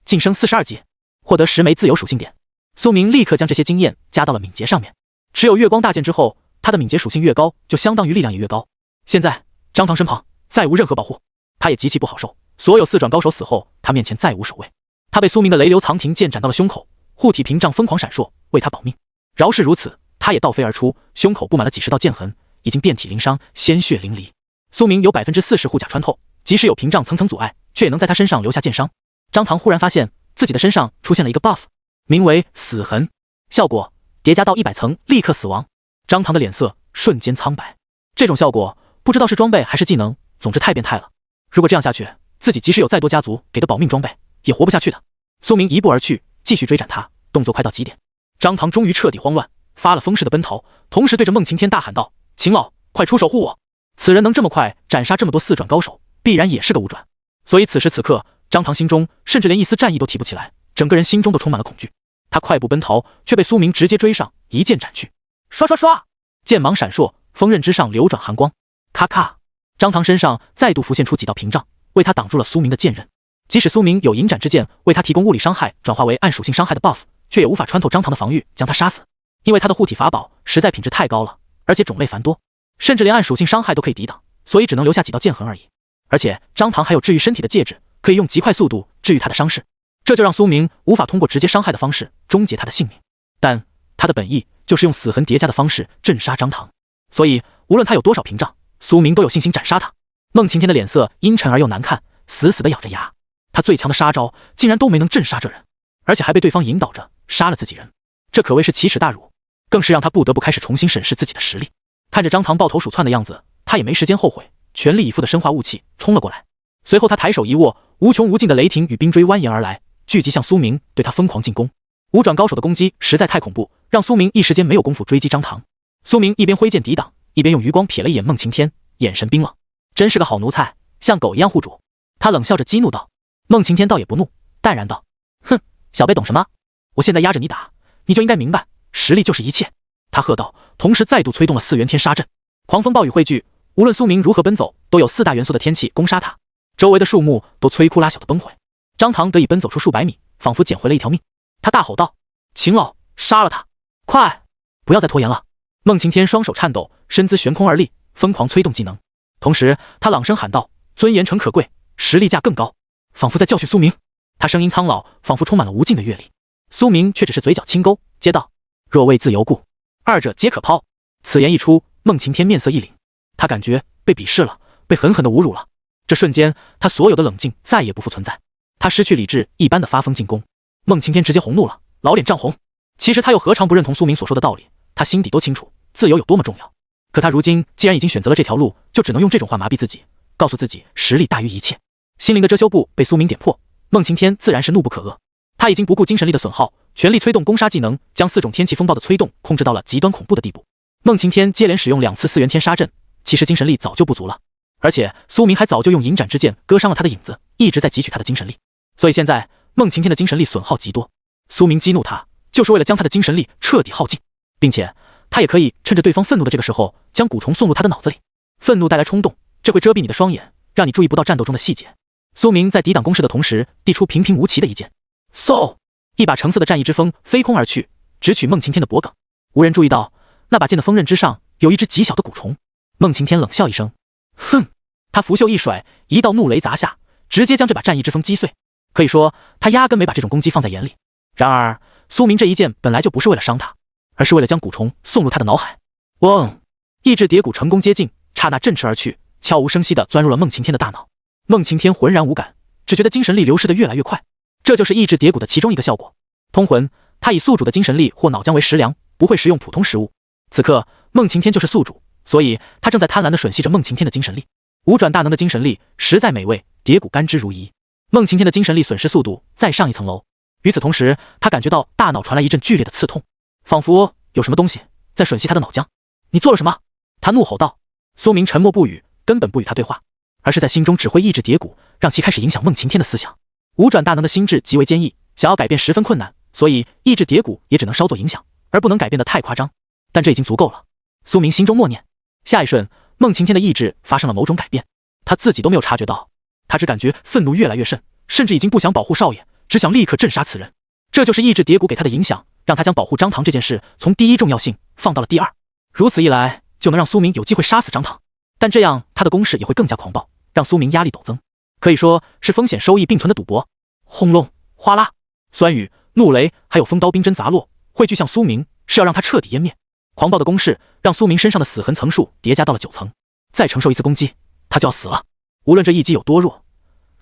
晋升42级，获得10枚自由属性点。苏明立刻将这些经验加到了敏捷上面。持有月光大剑之后，他的敏捷属性越高，就相当于力量也越高。现在张唐身旁再无任何保护，他也极其不好受。所有4转高手死后，他面前再无守卫。他被苏明的雷流藏庭剑斩到了胸口，护体屏障疯狂闪烁，为他保命。饶是如此，他也倒飞而出，胸口布满了几十道剑痕，已经遍体鳞伤，鲜血淋漓。苏明有 40% 护甲穿透，即使有屏障层层阻碍，却也能在他身上留下剑伤。张唐忽然发现自己的身上出现了一个 buff， 名为死痕，效果叠加到100层立刻死亡。张唐的脸色瞬间苍白，这种效果不知道是装备还是技能，总之太变态了。如果这样下去，自己即使有再多家族给的保命装备也活不下去的。苏明一步而去，继续追斩他，动作快到极点。张唐终于彻底慌乱，发了疯似的奔逃，同时对着孟晴天大喊道：秦老，快出手护我！此人能这么快斩杀这么多4转高手，必然也是个5转。所以此时此刻，张唐心中甚至连一丝战意都提不起来，整个人心中都充满了恐惧。他快步奔逃，却被苏明直接追上，一剑斩去。刷刷刷，剑芒闪烁，锋刃之上流转寒光。咔咔，张唐身上再度浮现出几道屏障，为他挡住了苏明的剑刃。即使苏明有银斩之剑为他提供物理伤害转化为暗属性伤害的 buff， 却也无法穿透张唐的防御将他杀死，因为他的护体法宝实在品质太高了，而且种类繁多，甚至连暗属性伤害都可以抵挡，所以只能留下几道剑痕而已。而且张唐还有治愈身体的戒指，可以用极快速度治愈他的伤势，这就让苏明无法通过直接伤害的方式终结他的性命。但他的本意就是用死痕叠加的方式镇杀张唐，所以无论他有多少屏障，苏明都有信心斩杀他。孟晴天的脸色阴沉而又难看，死死地咬着牙，他最强的杀招竟然都没能镇杀这人，而且还被对方引导着杀了自己人，这可谓是奇耻大辱，更是让他不得不开始重新审视自己的实力。看着张唐抱头鼠窜的样子，他也没时间后悔，全力以赴的生化雾气冲了过来。随后他抬手一握，无穷无尽的雷霆与冰锥蜿蜒而来，聚集向苏明，对他疯狂进攻。5转高手的攻击实在太恐怖，让苏明一时间没有功夫追击张唐。苏明一边挥剑抵挡，一边用余光瞥了一眼孟晴天，眼神冰冷，真是个好奴才，像狗一样护主。他冷笑着激怒道。孟晴天倒也不怒，淡然道：哼，小辈懂什么？我现在压着你打，你就应该明白，实力就是一切。他喝道，同时再度催动了4元天杀阵。狂风暴雨汇聚，无论苏明如何奔走，都有4大元素的天气攻杀他，周围的树木都摧枯拉朽的崩毁。张唐得以奔走出数百米，仿佛捡回了一条命。他大吼道：秦老，杀了他，快，不要再拖延了。孟晴天双手颤抖，身姿悬空而立，疯狂催动技能，同时他朗声喊道：尊严诚可贵，实力价更高，仿佛在教训苏明。他声音苍老，仿佛充满了无尽的阅历。苏明却只是嘴角轻勾，接道：若为自由故，二者皆可抛。此言一出，孟晴天面色一凛，他感觉被鄙视了，被狠狠地侮辱了。这瞬间，他所有的冷静再也不复存在，他失去理智一般的发疯进攻。孟晴天直接红怒了，老脸涨红。其实他又何尝不认同苏明所说的道理，他心底都清楚自由有多么重要。可他如今既然已经选择了这条路，就只能用这种话麻痹自己，告诉自己实力大于一切。心灵的遮羞布被苏明点破，孟晴天自然是怒不可遏。他已经不顾精神力的损耗，全力催动攻杀技能，将4种天气风暴的催动控制到了极端恐怖的地步。孟晴天接连使用2次4元天杀阵，其实精神力早就不足了，而且苏明还早就用银斩之剑割伤了他的影子，一直在汲取他的精神力，所以现在孟晴天的精神力损耗极多。苏明激怒他，就是为了将他的精神力彻底耗尽，并且他也可以趁着对方愤怒的这个时候，将蛊虫送入他的脑子里。愤怒带来冲动，这会遮蔽你的双眼，让你注意不到战斗中的细节。苏明在抵挡攻势的同时，递出平平无奇的一剑，嗖，一把橙色的战意之风飞空而去，直取孟晴天的脖颈。无人注意到那把剑的锋刃之上有一只极小的蛊虫。孟晴天冷笑一声，哼，他拂袖一甩，一道怒雷砸下，直接将这把战意之风击碎。可以说他压根没把这种攻击放在眼里。然而苏明这一剑本来就不是为了伤他，而是为了将蛊虫送入他的脑海。嗡，意志蝶骨成功接近，刹那振翅而去，悄无声息地钻入了孟晴天的大脑。孟晴天浑然无感，只觉得精神力流失得越来越快，这就是意志蝶骨的其中一个效果。通魂，他以宿主的精神力或脑浆为食粮，不会食用普通食物。此刻孟晴天就是宿主，所以他正在贪婪地吮吸着孟晴天的精神力。5转大能的精神力实在美味，蝶骨甘之如饴。孟晴天的精神力损失速度再上一层楼。与此同时，他感觉到大脑传来一阵剧烈的刺痛，仿佛有什么东西在吮吸他的脑浆。你做了什么？他怒吼道。苏明沉默不语，根本不与他对话，而是在心中指挥意志蝶骨，让其开始影响孟晴天的思想。五转大能的心智极为坚毅，想要改变十分困难，所以意志蝶谷也只能稍作影响，而不能改变得太夸张。但这已经足够了。苏明心中默念。下一瞬，孟晴天的意志发生了某种改变，他自己都没有察觉到。他只感觉愤怒越来越甚，甚至已经不想保护少爷，只想立刻镇杀此人。这就是意志蝶谷给他的影响，让他将保护张唐这件事从第一重要性放到了第二。如此一来，就能让苏明有机会杀死张唐。但这样他的攻势也会更加狂暴，让苏明压力陡增，可以说是风险收益并存的赌博。轰隆，哗啦，酸雨、怒雷还有风刀冰针砸落，汇聚向苏明，是要让他彻底湮灭。狂暴的攻势让苏明身上的死痕层数叠加到了9层，再承受一次攻击，他就要死了。无论这一击有多弱，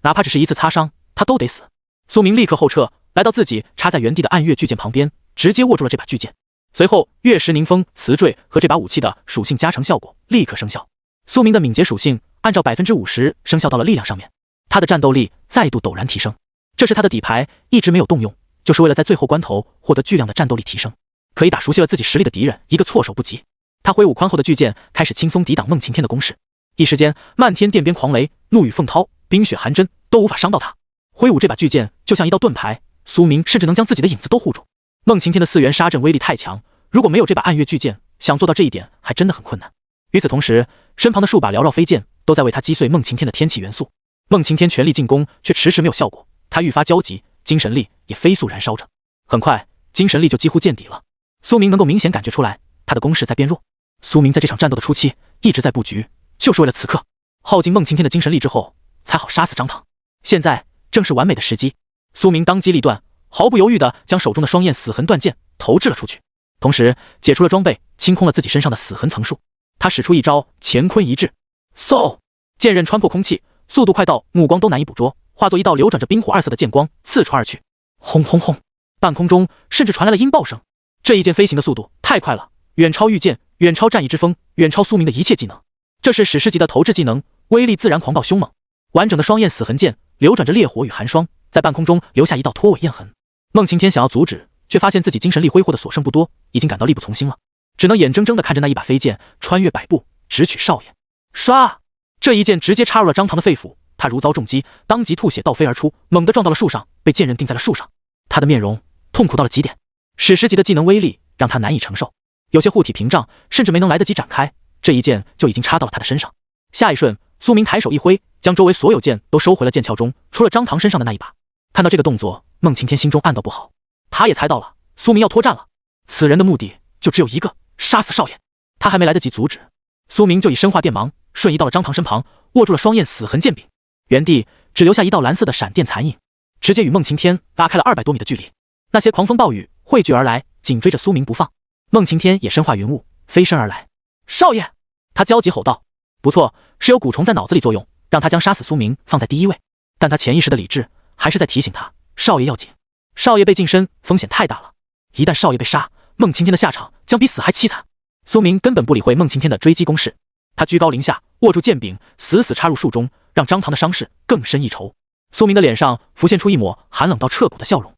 哪怕只是一次擦伤，他都得死。苏明立刻后撤，来到自己插在原地的暗月巨剑旁边，直接握住了这把巨剑。随后，月食凝风、磁坠和这把武器的属性加成效果立刻生效。苏明的敏捷属性按照 50% 生效到了力量上面，他的战斗力再度陡然提升。这是他的底牌，一直没有动用，就是为了在最后关头获得巨量的战斗力提升，可以打熟悉了自己实力的敌人一个措手不及。他挥舞宽厚的巨剑，开始轻松抵挡孟晴天的攻势。一时间，漫天电鞭狂雷、怒雨凤涛、冰雪寒针都无法伤到他。挥舞这把巨剑就像一道盾牌，苏明甚至能将自己的影子都护住。孟晴天的4元杀阵威力太强，如果没有这把暗月巨剑，想做到这一点还真的很困难。与此同时，身旁的数把缭绕飞剑都在为他击碎孟晴天的天气元素。孟晴天全力进攻，却迟迟没有效果，他愈发焦急，精神力也飞速燃烧着。很快，精神力就几乎见底了。苏明能够明显感觉出来，他的攻势在变弱。苏明在这场战斗的初期一直在布局，就是为了此刻耗尽孟晴天的精神力之后，才好杀死张唐。现在正是完美的时机。苏明当机立断，毫不犹豫地将手中的双焰死痕断剑投掷了出去，同时解除了装备，清空了自己身上的死痕层数。他使出一招乾坤一掷，嗖，剑刃穿破空气，速度快到目光都难以捕捉，化作一道流转着冰火2色的剑光刺穿而去。轰轰轰，半空中甚至传来了音爆声。这一剑飞行的速度太快了，远超御剑，远超战意之风，远超苏明的一切技能。这是史诗级的投掷技能，威力自然狂暴凶猛。完整的双焰死痕剑流转着烈火与寒霜，在半空中留下一道拖尾焰痕。孟晴天想要阻止，却发现自己精神力挥霍的所剩不多，已经感到力不从心了，只能眼睁睁地看着那一把飞剑穿越百步，直取少爷。唰！这一剑直接插入了张唐的肺腑，他如遭重击，当即吐血倒飞而出，猛地撞到了树上，被剑刃钉在了树上。他的面容痛苦到了极点，史诗级的技能威力让他难以承受，有些护体屏障甚至没能来得及展开，这一剑就已经插到了他的身上。下一瞬，苏明抬手一挥，将周围所有剑都收回了剑鞘中，除了张唐身上的那一把。看到这个动作，孟晴天心中暗道不好，他也猜到了苏明要脱战了，此人的目的就只有一个，杀死少爷。他还没来得及阻止，苏明就以身化电芒瞬移到了张唐身旁，握住了双焰死痕剑柄，原地只留下一道蓝色的闪电残影，直接与孟晴天拉开了200多米的距离。那些狂风暴雨汇聚而来，紧追着苏明不放。孟晴天也身化云雾飞身而来。少爷！他焦急吼道。不错，是有蛊虫在脑子里作用，让他将杀死苏明放在第一位，但他潜意识的理智还是在提醒他，少爷要紧，少爷被近身风险太大了，一旦少爷被杀，孟晴天的下场将比死还凄惨。苏明根本不理会孟晴天的追击攻势，他居高临下握住剑柄，死死插入树中，让张唐的伤势更深一筹。苏明的脸上浮现出一抹寒冷到彻骨的笑容。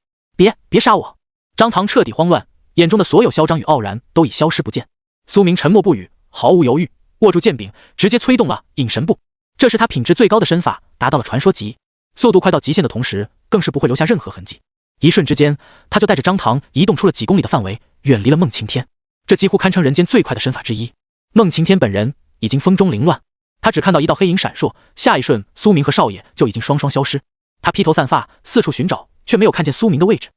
别杀我！张唐彻底慌乱，眼中的所有嚣张与傲然都已消失不见。苏明沉默不语，毫无犹豫，握住剑柄，直接催动了隐神步。这是他品质最高的身法，达到了传说级，速度快到极限的同时，更是不会留下任何痕迹。一瞬之间，他就带着张唐移动出了几公里的范围，远离了孟晴天。这几乎堪称人间最快的身法之一。孟晴天本人已经风中凌乱，他只看到一道黑影闪烁，下一瞬，苏明和少爷就已经双双消失。他披头散发，四处寻找，却没有看见苏明的位置。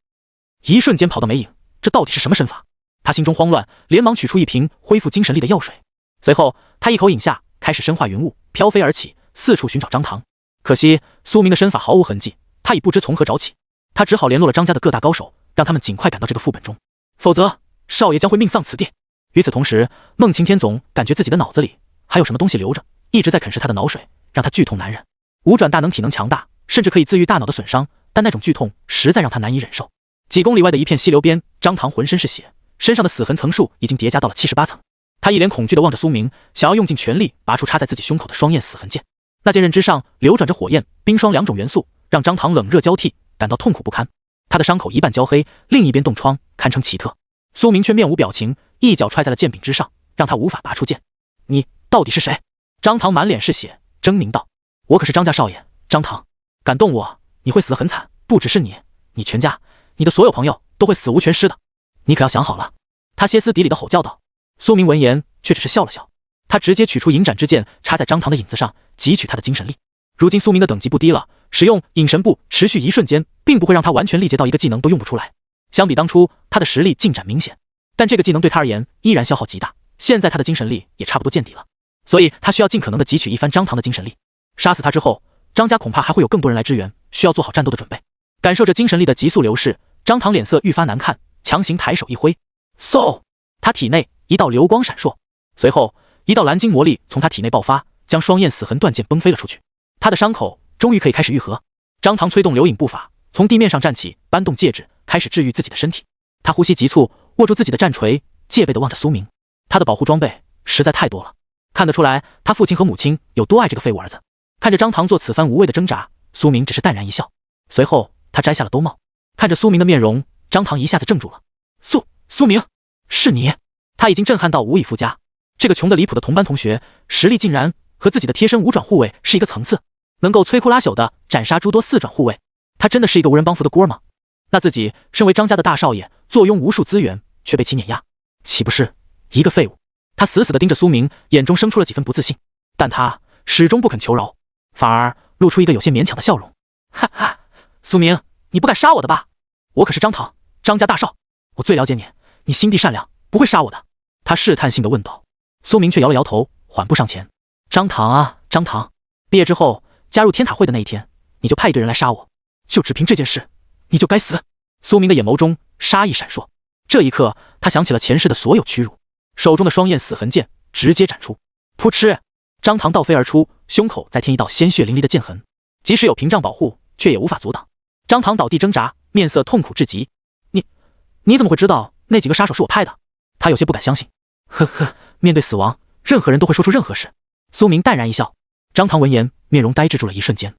一瞬间跑到没影，这到底是什么身法？他心中慌乱，连忙取出一瓶恢复精神力的药水。随后，他一口饮下，开始身化云雾，飘飞而起，四处寻找张唐。可惜苏明的身法毫无痕迹，他已不知从何找起。他只好联络了张家的各大高手，让他们尽快赶到这个副本中，否则少爷将会命丧此地。与此同时，孟晴天总感觉自己的脑子里还有什么东西留着，一直在啃食他的脑水，让他剧痛难忍。五转大能体能强大，甚至可以自愈大脑的损伤，但那种剧痛实在让他难以忍受。几公里外的一片溪流边，张唐浑身是血，身上的死痕层数已经叠加到了78层。他一脸恐惧地望着苏明，想要用尽全力拔出插在自己胸口的双焰死痕剑。那剑刃之上流转着火焰、冰霜2种元素，让张唐冷热交替，感到痛苦不堪。他的伤口一半焦黑，另一边冻疮，堪称奇特。苏明却面无表情，一脚踹在了剑柄之上，让他无法拔出剑。你到底是谁？张唐满脸是血，狰狞道：我可是张家少爷张唐。敢动我，你会死得很惨，不只是你，你全家，你的所有朋友都会死无全尸的，你可要想好了。他歇斯底里的吼叫道。苏明闻言却只是笑了笑，他直接取出银斩之剑插在张唐的影子上，汲取他的精神力。如今苏明的等级不低了，使用隐神步持续一瞬间，并不会让他完全力竭到一个技能都用不出来。相比当初，他的实力进展明显，但这个技能对他而言依然消耗极大。现在他的精神力也差不多见底了，所以他需要尽可能的汲取一番张唐的精神力。杀死他之后，张家恐怕还会有更多人来支援，需要做好战斗的准备。感受着精神力的急速流逝，张唐脸色愈发难看，强行抬手一挥，嗖！他体内一道流光闪烁，随后一道蓝金魔力从他体内爆发，将双焰死痕断剑崩飞了出去。他的伤口终于可以开始愈合。张唐催动流影步伐，从地面上站起，搬动戒指，开始治愈自己的身体。他呼吸急促，握住自己的战锤，戒备地望着苏明。他的保护装备实在太多了，看得出来他父亲和母亲有多爱这个废物儿子。看着张唐做此番无谓的挣扎，苏明只是淡然一笑。随后他摘下了兜帽，看着苏明的面容，张唐一下子怔住了。苏明，是你？他已经震撼到无以复加。这个穷得离谱的同班同学，实力竟然和自己的贴身五转护卫是一个层次，能够摧枯拉朽的斩杀诸多四转护卫。他真的是一个无人帮扶的锅吗？那自己身为张家的大少爷，坐拥无数资源，却被其碾压，岂不是一个废物？他死死地盯着苏明，眼中生出了几分不自信，但他始终不肯求饶，反而露出一个有些勉强的笑容。哈哈，苏明，你不敢杀我的吧？我可是张唐，张家大少，我最了解你，你心地善良，不会杀我的。他试探性地问道。苏明却摇了摇头，缓步上前。张唐啊，张唐，毕业之后加入天塔会的那一天，你就派一队人来杀我，就只凭这件事，你就该死。苏明的眼眸中杀意闪烁，这一刻他想起了前世的所有屈辱，手中的双焰死痕剑直接斩出。噗嗤，张唐倒飞而出，胸口再添一道鲜血淋漓的剑痕，即使有屏障保护，却也无法阻挡。张唐倒地挣扎，面色痛苦至极。你怎么会知道那几个杀手是我派的？他有些不敢相信。呵呵，面对死亡，任何人都会说出任何事。苏明淡然一笑。张唐闻言，面容呆滞住了一瞬间。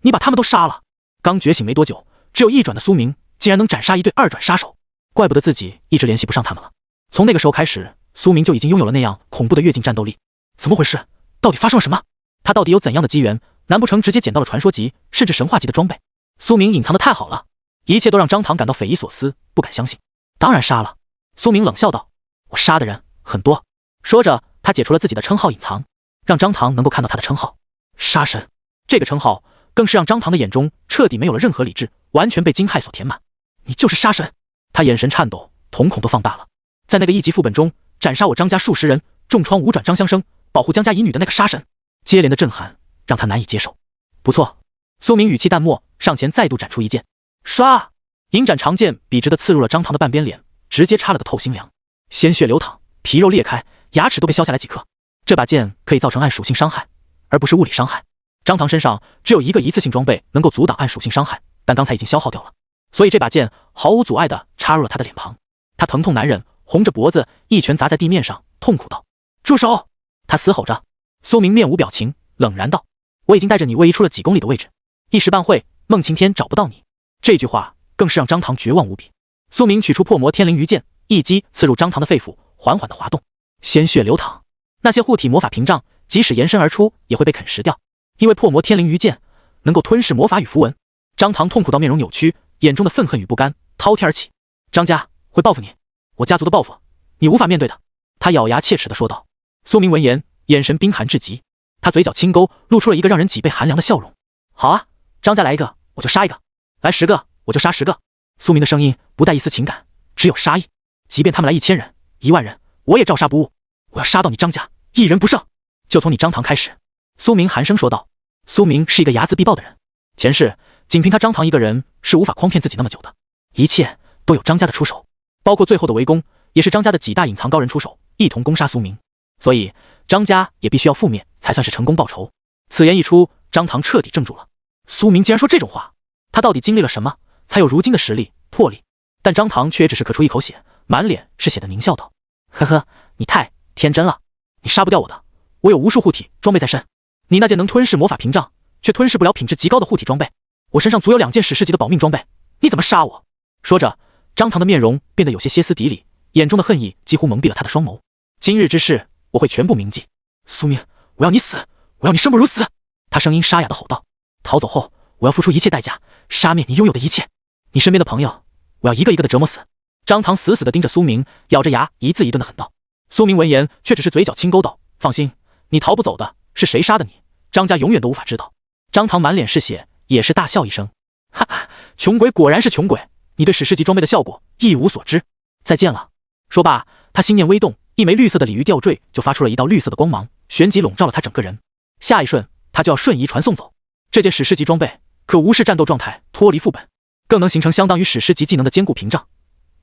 你把他们都杀了？刚觉醒没多久，只有一转的苏明竟然能斩杀一队二转杀手，怪不得自己一直联系不上他们了。从那个时候开始，苏明就已经拥有了那样恐怖的跃进战斗力。怎么回事？到底发生了什么？他到底有怎样的机缘？难不成直接捡到了传说级甚至神话级的装备？苏明隐藏的太好了，一切都让张唐感到匪夷所思，不敢相信。当然杀了。苏明冷笑道，我杀的人很多。说着，他解除了自己的称号隐藏，让张唐能够看到他的称号杀神。这个称号更是让张唐的眼中彻底没有了任何理智，完全被惊骇所填满。你就是杀神？他眼神颤抖，瞳孔都放大了。在那个一级副本中斩杀我张家数十人，重创五转张香生，保护江家遗女的那个杀神。接连的震撼让他难以接受。不错，苏明语气淡漠，上前再度斩出一剑。唰，银斩长剑笔直地刺入了张唐的半边脸，直接插了个透心凉，鲜血流淌，皮肉裂开，牙齿都被削下来几颗。这把剑可以造成暗属性伤害，而不是物理伤害。张唐身上只有一个一次性装备能够阻挡暗属性伤害，但刚才已经消耗掉了，所以这把剑毫无阻碍地插入了他的脸庞。他疼痛难忍，红着脖子一拳砸在地面上，痛苦道：住手！他嘶吼着。苏明面无表情，冷然道：我已经带着你位移出了几公里的位置，一时半会孟晴天找不到你。这句话更是让张唐绝望无比。苏明取出破魔天灵鱼剑，一击刺入张唐的肺腑，缓缓地滑动，鲜血流淌。那些护体魔法屏障即使延伸而出，也会被啃食掉，因为破魔天灵鱼剑能够吞噬魔法与符文。张唐痛苦到面容扭曲，眼中的愤恨与不甘滔天而起。张家会报复你，我家族的报复你无法面对的。他咬牙切齿地说道。苏明闻言，眼神冰寒至极，他嘴角轻勾，露出了一个让人脊背寒凉的笑容。好啊，张家来一个我就杀一个，来10个我就杀10个。苏明的声音不带一丝情感，只有杀意。即便他们来1000人、1万人，我也照杀不误。我要杀到你张家一人不剩，就从你张唐开始。苏明寒声说道。苏明是一个睚眦必报的人，前世仅凭他张唐一个人是无法诓骗自己那么久的，一切都有张家的出手，包括最后的围攻也是张家的几大隐藏高人出手，一同攻杀苏明，所以张家也必须要覆灭才算是成功报仇。此言一出，张唐彻底怔住了。苏明竟然说这种话，他到底经历了什么才有如今的实力魄力？但张唐却也只是咳出一口血，满脸是血的狞笑道：呵呵，你太天真了，你杀不掉我的，我有无数护体装备在身，你那件能吞噬魔法屏障却吞噬不了品质极高的护体装备，我身上足有2件史诗级的保命装备，你怎么杀我？说着，张唐的面容变得有些歇斯底里，眼中的恨意几乎蒙蔽了他的双眸。今日之事我会全部铭记。苏明，我要你死，我要你生不如死！他声音沙哑的吼道。逃走后，我要付出一切代价，杀灭你拥有的一切，你身边的朋友，我要一个一个的折磨死。张唐死死地盯着苏明，咬着牙一字一顿地狠道。苏明闻言却只是嘴角轻勾道：放心，你逃不走的，是谁杀的你，张家永远都无法知道。张唐满脸是血，也是大笑一声，哈哈，穷鬼果然是穷鬼，你对史诗级装备的效果一无所知，再见了。说罢，他心念微动，一枚绿色的鲤鱼吊坠就发出了一道绿色的光芒，旋即笼罩了他整个人。下一瞬，他就要瞬移传送走。这件史诗级装备可无视战斗状态脱离副本，更能形成相当于史诗级技能的坚固屏障。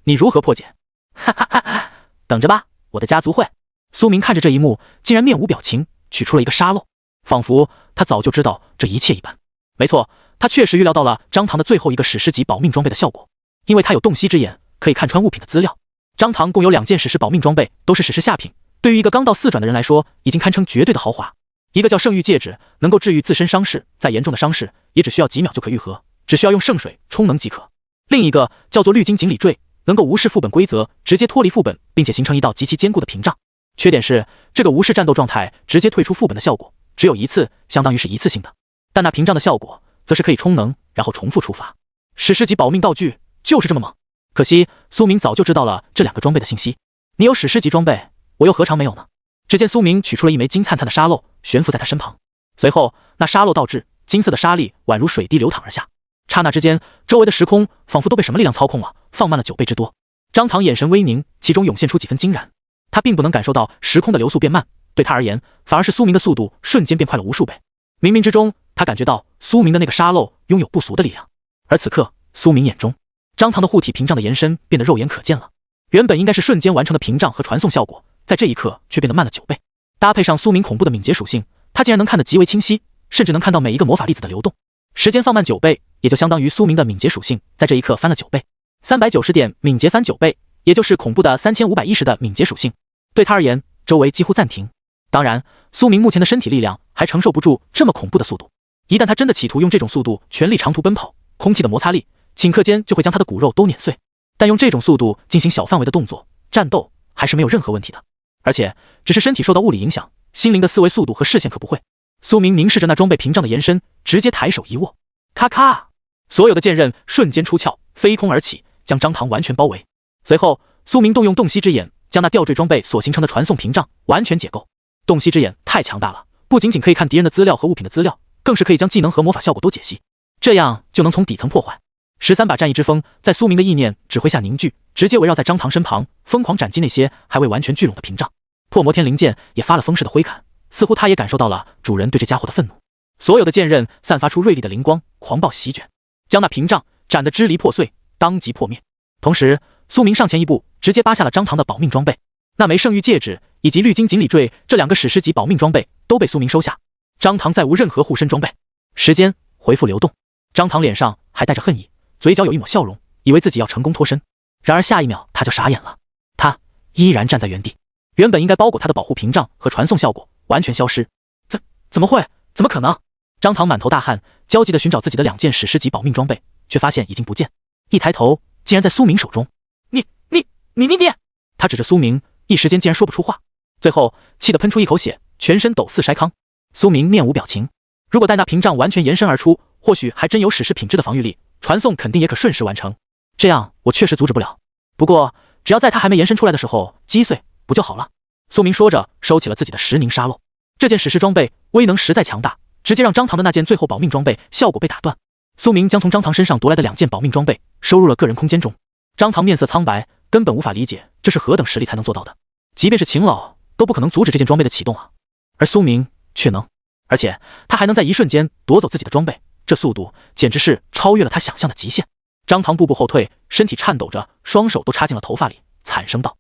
你如何破解？哈哈哈哈，等着吧，我的家族会。苏明看着这一幕，竟然面无表情，取出了一个沙漏，仿佛他早就知道这一切一般。没错，他确实预料到了张唐的最后一个史诗级保命装备的效果，因为他有洞悉之眼，可以看穿物品的资料。张唐共有2件史诗保命装备，都是史诗下品，对于一个刚到4转的人来说，已经堪称绝对的豪华。一个叫圣域戒指，能够治愈自身伤势，再严重的伤势也只需要几秒就可愈合，只需要用圣水充能即可。另一个叫做绿金锦鲤坠，能够无视副本规则，直接脱离副本，并且形成一道极其坚固的屏障。缺点是这个无视战斗状态直接退出副本的效果只有一次，相当于是一次性的，但那屏障的效果则是可以充能，然后重复触发。史诗级保命道具就是这么猛。可惜苏明早就知道了这2个装备的信息。你有史诗级装备，我又何尝没有呢？只见苏明取出了一枚金灿灿的沙漏，悬浮在他身旁。随后那沙漏倒置，金色的沙粒宛如水滴流淌而下。刹那之间，周围的时空仿佛都被什么力量操控了，放慢了9倍之多。张唐眼神微凝，其中涌现出几分惊然。他并不能感受到时空的流速变慢，对他而言，反而是苏明的速度瞬间变快了无数倍。冥冥之中，他感觉到苏明的那个沙漏拥有不俗的力量。而此刻，苏明眼中张唐的护体屏障的延伸变得肉眼可见了。原本应该是瞬间完成的屏障和传送效果，在这一刻却变得慢了9倍。搭配上苏明恐怖的敏捷属性，他竟然能看得极为清晰，甚至能看到每一个魔法粒子的流动。时间放慢9倍，也就相当于苏明的敏捷属性在这一刻翻了9倍，390点敏捷翻9倍，也就是恐怖的3510的敏捷属性。对他而言，周围几乎暂停。当然，苏明目前的身体力量还承受不住这么恐怖的速度。一旦他真的企图用这种速度全力长途奔跑，空气的摩擦力顷刻间就会将他的骨肉都碾碎。但用这种速度进行小范围的动作战斗还是没有任何问题的，而且只是身体受到物理影响，心灵的思维速度和视线可不会。苏明凝视着那装备屏障的延伸，直接抬手一握，咔咔，所有的剑刃瞬间出鞘，飞空而起，将张唐完全包围。随后，苏明动用洞悉之眼，将那吊坠装备所形成的传送屏障完全解构。洞悉之眼太强大了，不仅仅可以看敌人的资料和物品的资料，更是可以将技能和魔法效果都解析，这样就能从底层破坏。13把战意之风在苏明的意念指挥下凝聚，直接围绕在张唐身旁，疯狂斩击那些还未完全聚拢的屏障。破魔天灵剑也发了疯似的挥砍，似乎他也感受到了主人对这家伙的愤怒。所有的剑刃散发出锐利的灵光，狂暴席卷，将那屏障斩得支离破碎，当即破灭。同时，苏明上前一步，直接扒下了张唐的保命装备。那枚圣域戒指以及绿金锦鲤坠这2个史诗级保命装备都被苏明收下。张唐再无任何护身装备。时间回复流动，张唐脸上还带着恨意，嘴角有一抹笑容，以为自己要成功脱身。然而下一秒他就傻眼了，他依然站在原地，原本应该包裹他的保护屏障和传送效果完全消失。怎么会？怎么可能？张唐满头大汗，焦急地寻找自己的2件史诗级保命装备，却发现已经不见。一抬头，竟然在苏明手中。你！他指着苏明，一时间竟然说不出话，最后气得喷出一口血，全身抖似筛糠。苏明面无表情。如果待那屏障完全延伸而出，或许还真有史诗品质的防御力，传送肯定也可瞬时完成。这样我确实阻止不了，不过只要在他还没延伸出来的时候击碎不就好了。苏明说着，收起了自己的石凝沙漏。这件史诗装备威能实在强大，直接让张唐的那件最后保命装备效果被打断。苏明将从张唐身上夺来的2件保命装备收入了个人空间中。张唐面色苍白，根本无法理解这是何等实力才能做到的，即便是秦老都不可能阻止这件装备的启动啊，而苏明却能，而且他还能在一瞬间夺走自己的装备，这速度简直是超越了他想象的极限。张唐步步后退，身体颤抖着，双手都插进了头发里，惨声道：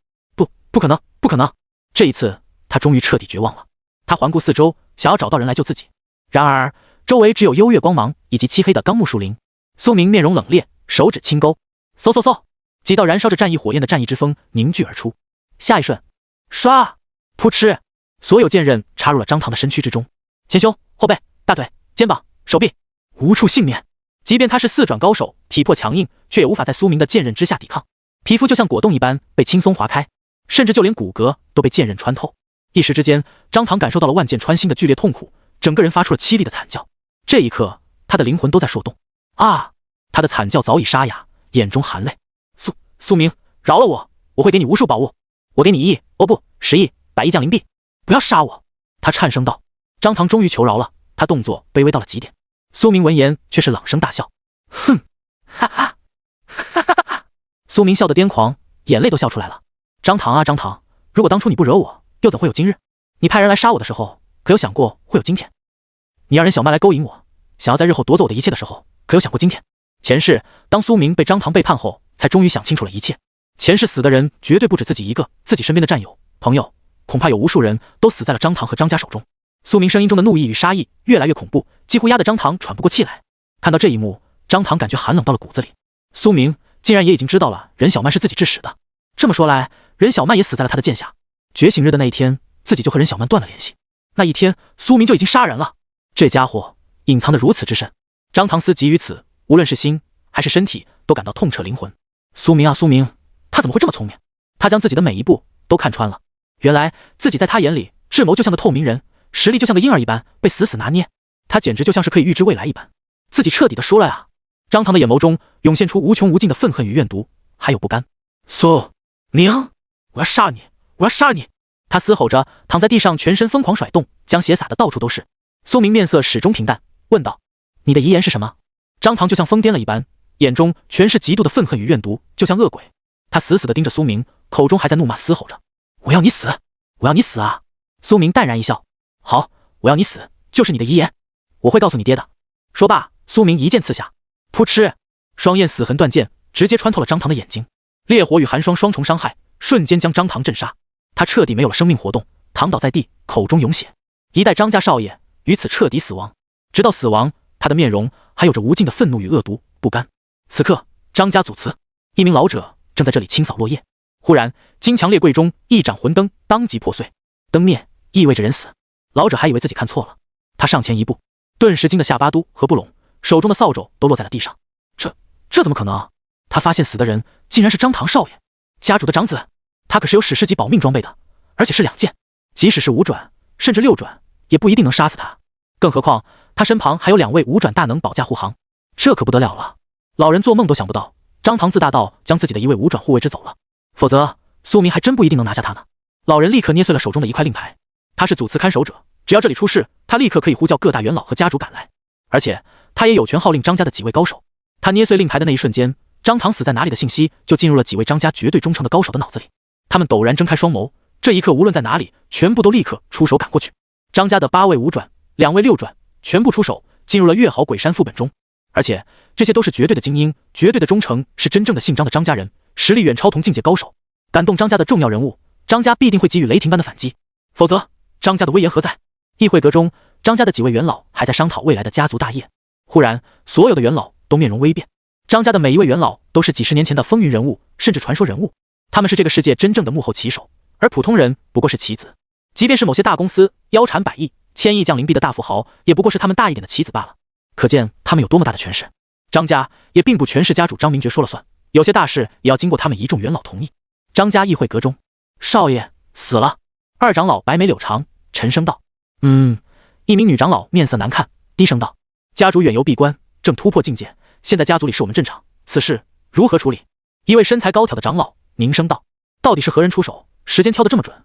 不可能，不可能！这一次他终于彻底绝望了。他环顾四周，想要找到人来救自己，然而周围只有幽月光芒以及漆黑的钢木树林。苏明面容冷冽，手指轻勾，嗖，几道燃烧着战意火焰的战意之风凝聚而出。下一瞬，唰，扑哧，所有剑刃插入了张唐的身躯之中，前胸、后背、大腿、肩膀、手臂，无处幸免。即便他是4转高手，体魄强硬，却也无法在苏明的剑刃之下抵抗，皮肤就像果冻一般被轻松划开，甚至就连骨骼都被剑刃穿透。一时之间，张唐感受到了万箭穿心的剧烈痛苦，整个人发出了凄厉的惨叫。这一刻，他的灵魂都在受动。啊！他的惨叫早已沙哑，眼中含泪。苏明，饶了我，我会给你无数宝物，我给你1亿，哦不，10亿，100亿降临币，不要杀我！他颤声道。张唐终于求饶了，他动作卑微到了极点。苏明闻言却是朗声大笑，哼，哈哈，哈哈哈！苏明笑得癫狂，眼泪都笑出来了。张唐啊张唐，如果当初你不惹我，又怎会有今日？你派人来杀我的时候，可有想过会有今天？你让人小曼来勾引我，想要在日后夺走我的一切的时候，可有想过今天？前世当苏明被张唐背叛后，才终于想清楚了一切。前世死的人绝对不止自己一个，自己身边的战友、朋友，恐怕有无数人都死在了张唐和张家手中。苏明声音中的怒意与杀意越来越恐怖，几乎压得张唐喘不过气来。看到这一幕，张唐感觉寒冷到了骨子里。苏明竟然也已经知道了任小曼是自己致使的。这么说来，任小曼也死在了他的剑下。觉醒日的那一天，自己就和任小曼断了联系。那一天，苏明就已经杀人了。这家伙隐藏得如此之深。张唐思及于此，无论是心还是身体，都感到痛彻灵魂。苏明啊苏明，他怎么会这么聪明？他将自己的每一步都看穿了。原来自己在他眼里，智谋就像个透明人，实力就像个婴儿一般被死死拿捏。他简直就像是可以预知未来一般。自己彻底的输了呀！张唐的眼眸中涌现出无穷无尽的愤恨与怨毒，还有不甘。苏明，我要杀你！我要杀你！他嘶吼着，躺在地上，全身疯狂甩动，将血洒得到处都是。苏明面色始终平淡，问道：“你的遗言是什么？”张唐就像疯癫了一般，眼中全是极度的愤恨与怨毒，就像恶鬼。他死死地盯着苏明，口中还在怒骂嘶吼着：“我要你死！我要你死啊！”苏明淡然一笑：“好，我要你死，就是你的遗言，我会告诉你爹的。”说罢，苏明一剑刺下，噗嗤，双焰死痕断剑，直接穿透了张唐的眼睛，烈火与寒霜双重伤害，瞬间将张唐震杀。他彻底没有了生命活动，躺倒在地，口中涌血。一代张家少爷于此彻底死亡。直到死亡，他的面容还有着无尽的愤怒与恶毒、不甘。此刻，张家祖祠，一名老者正在这里清扫落叶。忽然，金墙列柜中一盏魂灯当即破碎，灯灭意味着人死。老者还以为自己看错了，他上前一步，顿时惊得下巴都合不拢，手中的扫帚都落在了地上。这怎么可能？他发现死的人竟然是张唐少爷，家主的长子。他可是有史诗级保命装备的，而且是2件，即使是5转甚至6转，也不一定能杀死他。更何况他身旁还有2位5转大能保驾护航，这可不得了了。老人做梦都想不到，张唐自大到将自己的一位5转护卫之走了，否则苏明还真不一定能拿下他呢。老人立刻捏碎了手中的一块令牌，他是祖祠看守者，只要这里出事，他立刻可以呼叫各大元老和家主赶来，而且他也有权号令张家的几位高手。他捏碎令牌的那一瞬间，张唐死在哪里的信息就进入了几位张家绝对忠诚的高手的脑子里。他们陡然睁开双眸，这一刻无论在哪里，全部都立刻出手赶过去。张家的8位5转，2位6转，全部出手，进入了月好鬼山副本中。而且这些都是绝对的精英，绝对的忠诚，是真正的姓张的张家人，实力远超同境界高手。感动张家的重要人物，张家必定会给予雷霆般的反击，否则张家的威严何在？议会阁中，张家的几位元老还在商讨未来的家族大业。忽然，所有的元老都面容微变。张家的每一位元老都是几十年前的风云人物，甚至传说人物。他们是这个世界真正的幕后旗手，而普通人不过是棋子。即便是某些大公司腰缠100亿、1000亿降临币的大富豪，也不过是他们大一点的棋子罢了。可见他们有多么大的权势。张家也并不全是家主张明觉说了算，有些大事也要经过他们一众元老同意。张家议会阁中，少爷死了。2长老白眉柳长，沉声道：“一名女长老面色难看，低声道：“家主远游闭关，正突破境界，现在家族里是我们镇场，此事如何处理？”一位身材高挑的长老凝声道：“到底是何人出手？时间挑得这么准？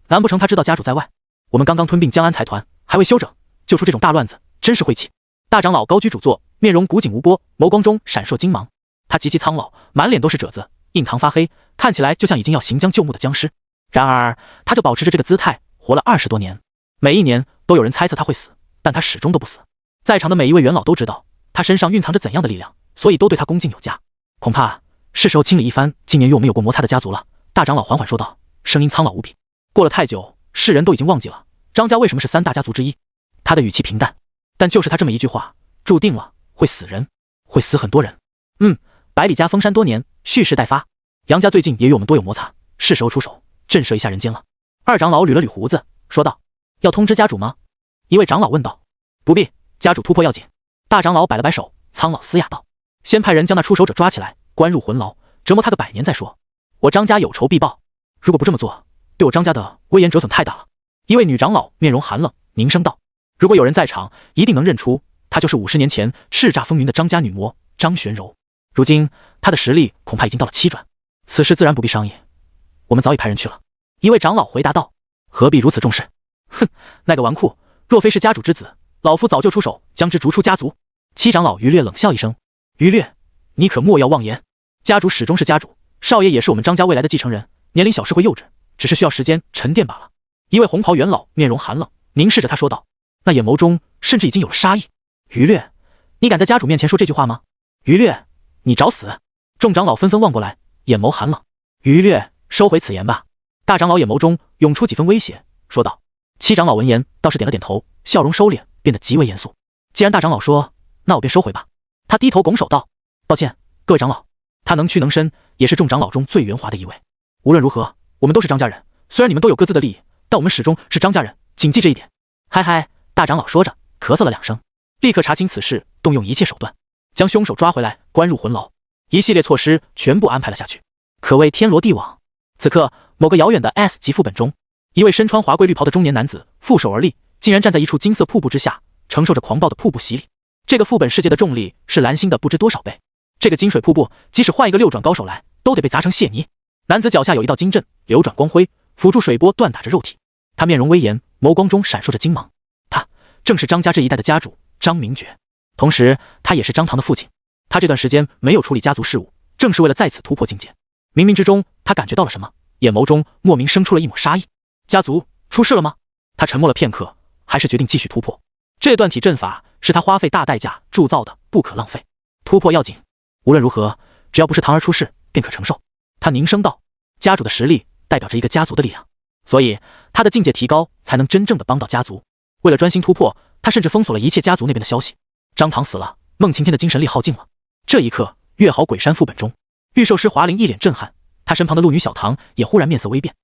难不成他知道家主在外？我们刚刚吞并江安财团，还未休整，就出这种大乱子，真是晦气。”大长老高居主座，面容古井无波，眸光中闪烁金芒。他极其苍老，满脸都是褶子，印堂发黑，看起来就像已经要行将就木的僵尸。然而他就保持着这个姿态活了20多年，每一年都有人猜测他会死，但他始终都不死。在场的每一位元老都知道他身上蕴藏着怎样的力量，所以都对他恭敬有加。恐怕是时候清理一番今年与我们有过摩擦的家族了。大长老缓缓说道，声音苍老无比。过了太久，世人都已经忘记了张家为什么是3大家族之一。他的语气平淡，但就是他这么一句话，注定了会死人，会死很多人。百里家封山多年，蓄势待发。杨家最近也与我们多有摩擦，是时候出手震慑一下人间了。2长老捋了捋胡子，说道：“要通知家主吗？”一位长老问道。“不必，家主突破要紧。”大长老摆了摆手，苍老嘶哑道：“先派人将那出手者抓起来，关入魂牢，折磨他个100年再说。我张家有仇必报，如果不这么做，对我张家的威严折损太大了。”一位女长老面容寒冷，凝声道：“如果有人在场，一定能认出她就是50年前叱咤风云的张家女魔张玄柔。如今她的实力恐怕已经到了7转，此事自然不必商议，我们早已派人去了。一位长老回答道：何必如此重视？哼，那个纨绔，若非是家主之子，老夫早就出手将之逐出家族。七长老于略冷笑一声：于略，你可莫要妄言，家主始终是家主，少爷也是我们张家未来的继承人，年龄小是会幼稚，只是需要时间沉淀罢了。一位红袍元老面容寒冷，凝视着他说道，那眼眸中甚至已经有了杀意。于略，你敢在家主面前说这句话吗？于略，你找死！众长老纷纷望过来，眼眸寒冷。于略，收回此言吧。大长老眼眸中涌出几分威胁，说道。七长老闻言倒是点了点头，笑容收敛，变得极为严肃。既然大长老说，那我便收回吧。他低头拱手道，抱歉，各位长老。他能屈能伸，也是众长老中最圆滑的一位。无论如何，我们都是张家人，虽然你们都有各自的利益，但我们始终是张家人，谨记这一点。嗨嗨，大长老说着，咳嗽了2声，立刻查清此事，动用一切手段，将凶手抓回来，关入魂牢。一系列措施全部安排了下去，可谓天罗地网。此刻，某个遥远的 S 级副本中，一位身穿华贵绿袍的中年男子负手而立，竟然站在一处金色瀑布之下，承受着狂暴的瀑布洗礼。这个副本世界的重力是蓝星的不知多少倍，这个金水瀑布即使换一个6转高手来，都得被砸成蟹泥。男子脚下有一道金阵，流转光辉，辅助水波锻打着肉体。他面容威严，眸光中闪烁着金芒。他正是张家这一代的家主张明觉，同时他也是张唐的父亲。他这段时间没有处理家族事务，正是为了再次突破境界。冥冥之中，他感觉到了什么，眼眸中莫名生出了一抹杀意。家族出事了吗？他沉默了片刻，还是决定继续突破。这段体阵法是他花费大代价铸造的，不可浪费。突破要紧，无论如何，只要不是堂儿出事，便可承受。他凝声道：家主的实力代表着一个家族的力量，所以他的境界提高，才能真正的帮到家族。为了专心突破，他甚至封锁了一切家族那边的消息。张唐死了，孟晴天的精神力耗尽了。这一刻，月好鬼山副本中，御兽师华灵一脸震撼，他身旁的鹿女小唐也忽然面色微变。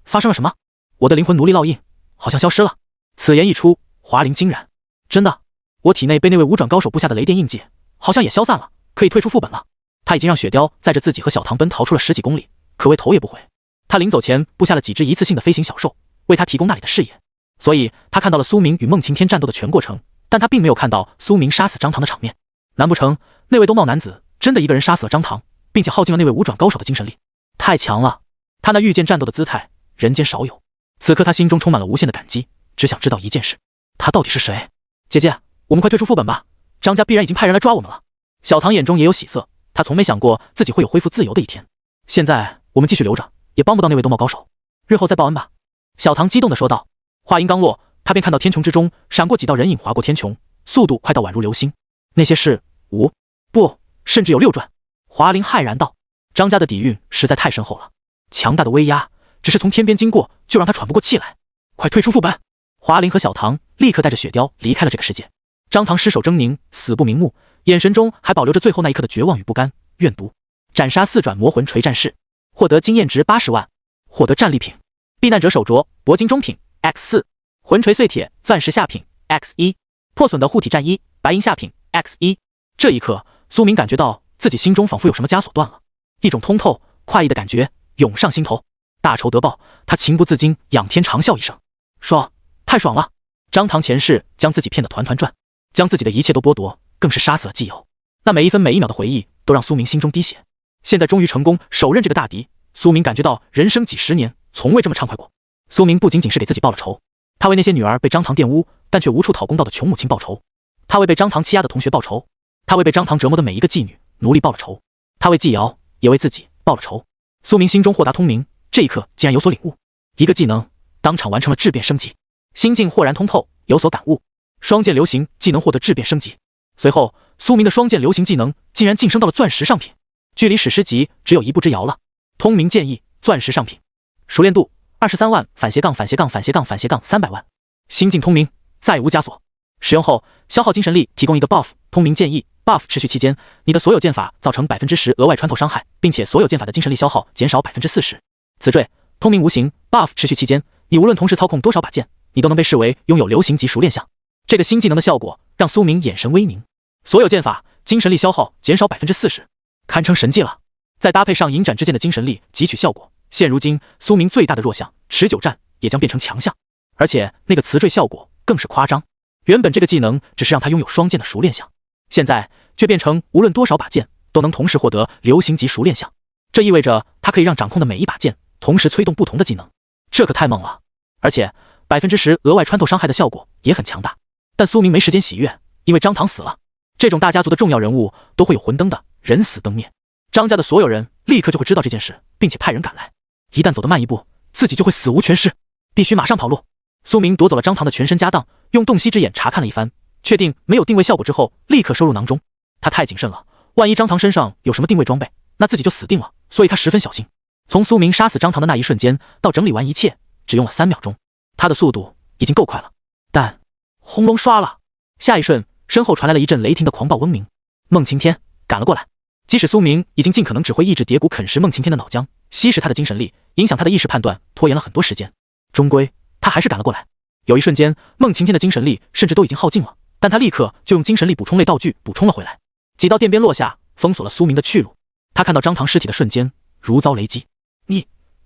发生了什么？我的灵魂奴隶烙印好像消失了。此言一出，华灵惊然，真的，我体内被那位5转高手布下的雷电印记好像也消散了，可以退出副本了。他已经让雪雕载着自己和小唐奔逃出了10几公里，可谓头也不回。他临走前布下了几只一次性的飞行小兽，为他提供那里的视野，所以他看到了苏明与孟晴天战斗的全过程，但他并没有看到苏明杀死张唐的场面。难不成那位兜帽男子真的一个人杀死了张唐，并且耗尽了那位5转高手的精神力？太强了，他那御剑战斗的姿态人间少有。此刻他心中充满了无限的感激，只想知道一件事，他到底是谁？姐姐，我们快退出副本吧，张家必然已经派人来抓我们了。小唐眼中也有喜色，他从没想过自己会有恢复自由的一天。现在我们继续留着，也帮不到那位兜帽高手，日后再报恩吧。小唐激动地说道。话音刚落，他便看到天穹之中闪过几道人影划过天穹，速度快到宛如流星。那些是5，不，甚至有6转。华灵骇然道：张家的底蕴实在太深厚了，强大的威压只是从天边经过就让他喘不过气来。快退出副本！华灵和小唐立刻带着雪雕离开了这个世界。张唐尸首狰狞，死不瞑目，眼神中还保留着最后那一刻的绝望与不甘。愿读斩杀4转魔魂锤战士，获得经验值80万，获得战利品避难者手镯铂金中品 X4， 魂锤碎铁钻石下品 X1， 破损的护体战衣白银下品 X1。 这一刻，苏明感觉到自己心中仿佛有什么枷锁断了，一种通透快意的感觉涌上心头。大仇得报，他情不自禁仰天长啸一声，爽，太爽了。张唐前世将自己骗得团团转，将自己的一切都剥夺，更是杀死了基友。那每一分每一秒的回忆都让苏明心中滴血。现在终于成功手刃这个大敌，苏明感觉到人生几10年从未这么畅快过。苏明不仅仅是给自己报了仇，他为那些女儿被张唐玷污但却无处讨公道的穷母亲报仇，他为被张唐欺压的同学报仇，他为被张唐折磨的每一个妓女奴隶报了仇，他为季瑶也为自己报了仇。苏明心中豁达通明，这一刻竟然有所领悟，一个技能当场完成了质变升级，心境豁然通透，有所感悟。双剑流行技能获得质变升级，随后苏明的双剑流行技能竟然晋升到了钻石上品，距离史诗级只有一步之遥了。通明剑意钻石上品，熟练度23万300万，心境通明，再无枷锁。使用后消耗精神力提供一个 buff， 通明剑意 buff 持续期间，你的所有剑法造成 10% 额外穿透伤害，并且所有剑法的精神力消耗减少 40%。 此坠通明无形 buff 持续期间，你无论同时操控多少把剑，你都能被视为拥有流行级熟练项。这个新技能的效果让苏明眼神微凝，所有剑法精神力消耗减少 40%， 堪称神技了。再搭配上银斩之剑的精神力汲取效果，现如今苏明最大的弱项持久战也将变成强项，而且那个词缀效果更是夸张。原本这个技能只是让他拥有双剑的熟练项，现在却变成无论多少把剑都能同时获得流行级熟练项。这意味着他可以让掌控的每一把剑同时催动不同的技能，这可太猛了！而且10%额外穿透伤害的效果也很强大。但苏明没时间喜悦，因为张唐死了。这种大家族的重要人物都会有魂灯的，人死灯灭，张家的所有人立刻就会知道这件事，并且派人赶来。一旦走得慢一步，自己就会死无全尸，必须马上跑路。苏明夺走了张唐的全身家当，用洞悉之眼查看了一番，确定没有定位效果之后，立刻收入囊中。他太谨慎了，万一张唐身上有什么定位装备，那自己就死定了，所以他十分小心。从苏明杀死张唐的那一瞬间到整理完一切，只用了3秒钟，他的速度已经够快了。但轰隆刷了，下一瞬，身后传来了一阵雷霆的狂暴嗡鸣，孟晴天赶了过来。即使苏明已经尽可能指挥意志蝶骨啃食孟晴天的脑浆，吸食他的精神力，影响他的意识判断，拖延了很多时间，终归他还是赶了过来。有一瞬间，孟晴天的精神力甚至都已经耗尽了，但他立刻就用精神力补充类道具补充了回来。几道电鞭落下，封锁了苏明的去路。他看到张唐尸体的瞬间，如遭雷击。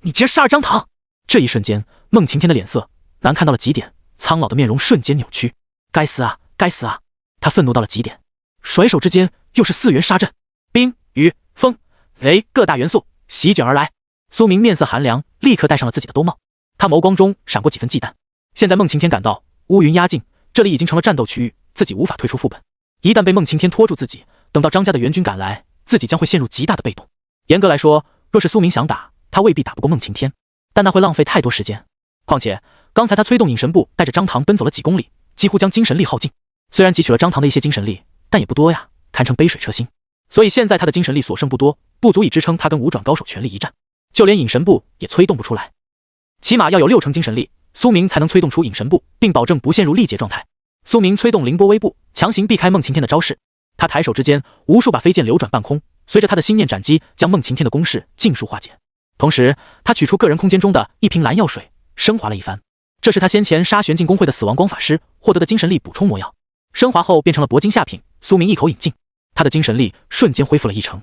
你竟然杀了张唐！这一瞬间，孟晴天的脸色难看到了极点，苍老的面容瞬间扭曲。该死啊，该死啊！他愤怒到了极点，甩手之间又是4元杀阵，冰、雨、风、雷各大元素席卷而来。苏明面色寒凉，立刻戴上了自己的兜帽。他眸光中闪过几分忌惮。现在孟晴天感到乌云压境，这里已经成了战斗区域，自己无法退出副本。一旦被孟晴天拖住自己，等到张家的援军赶来，自己将会陷入极大的被动。严格来说，若是苏明想打，他未必打不过孟晴天，但那会浪费太多时间。况且刚才他催动隐神步带着张唐奔走了几公里，几乎将精神力耗尽。虽然汲取了张唐的一些精神力，但也不多呀，堪称杯水车薪。所以现在他的精神力所剩不多，不足以支撑他跟5转高手全力一战，就连隐神步也催动不出来。起码要有60%精神力，苏明才能催动出隐神步，并保证不陷入力竭状态。苏明催动凌波微步，强行避开孟晴天的招式。他抬手之间，无数把飞剑流转半空，随着他的心念斩击，将孟晴天的攻势尽数化解。同时，他取出个人空间中的一瓶蓝药水，升华了一番。这是他先前杀玄镜公会的死亡光法师获得的精神力补充魔药，升华后变成了铂金下品。苏明一口饮尽，他的精神力瞬间恢复了1成。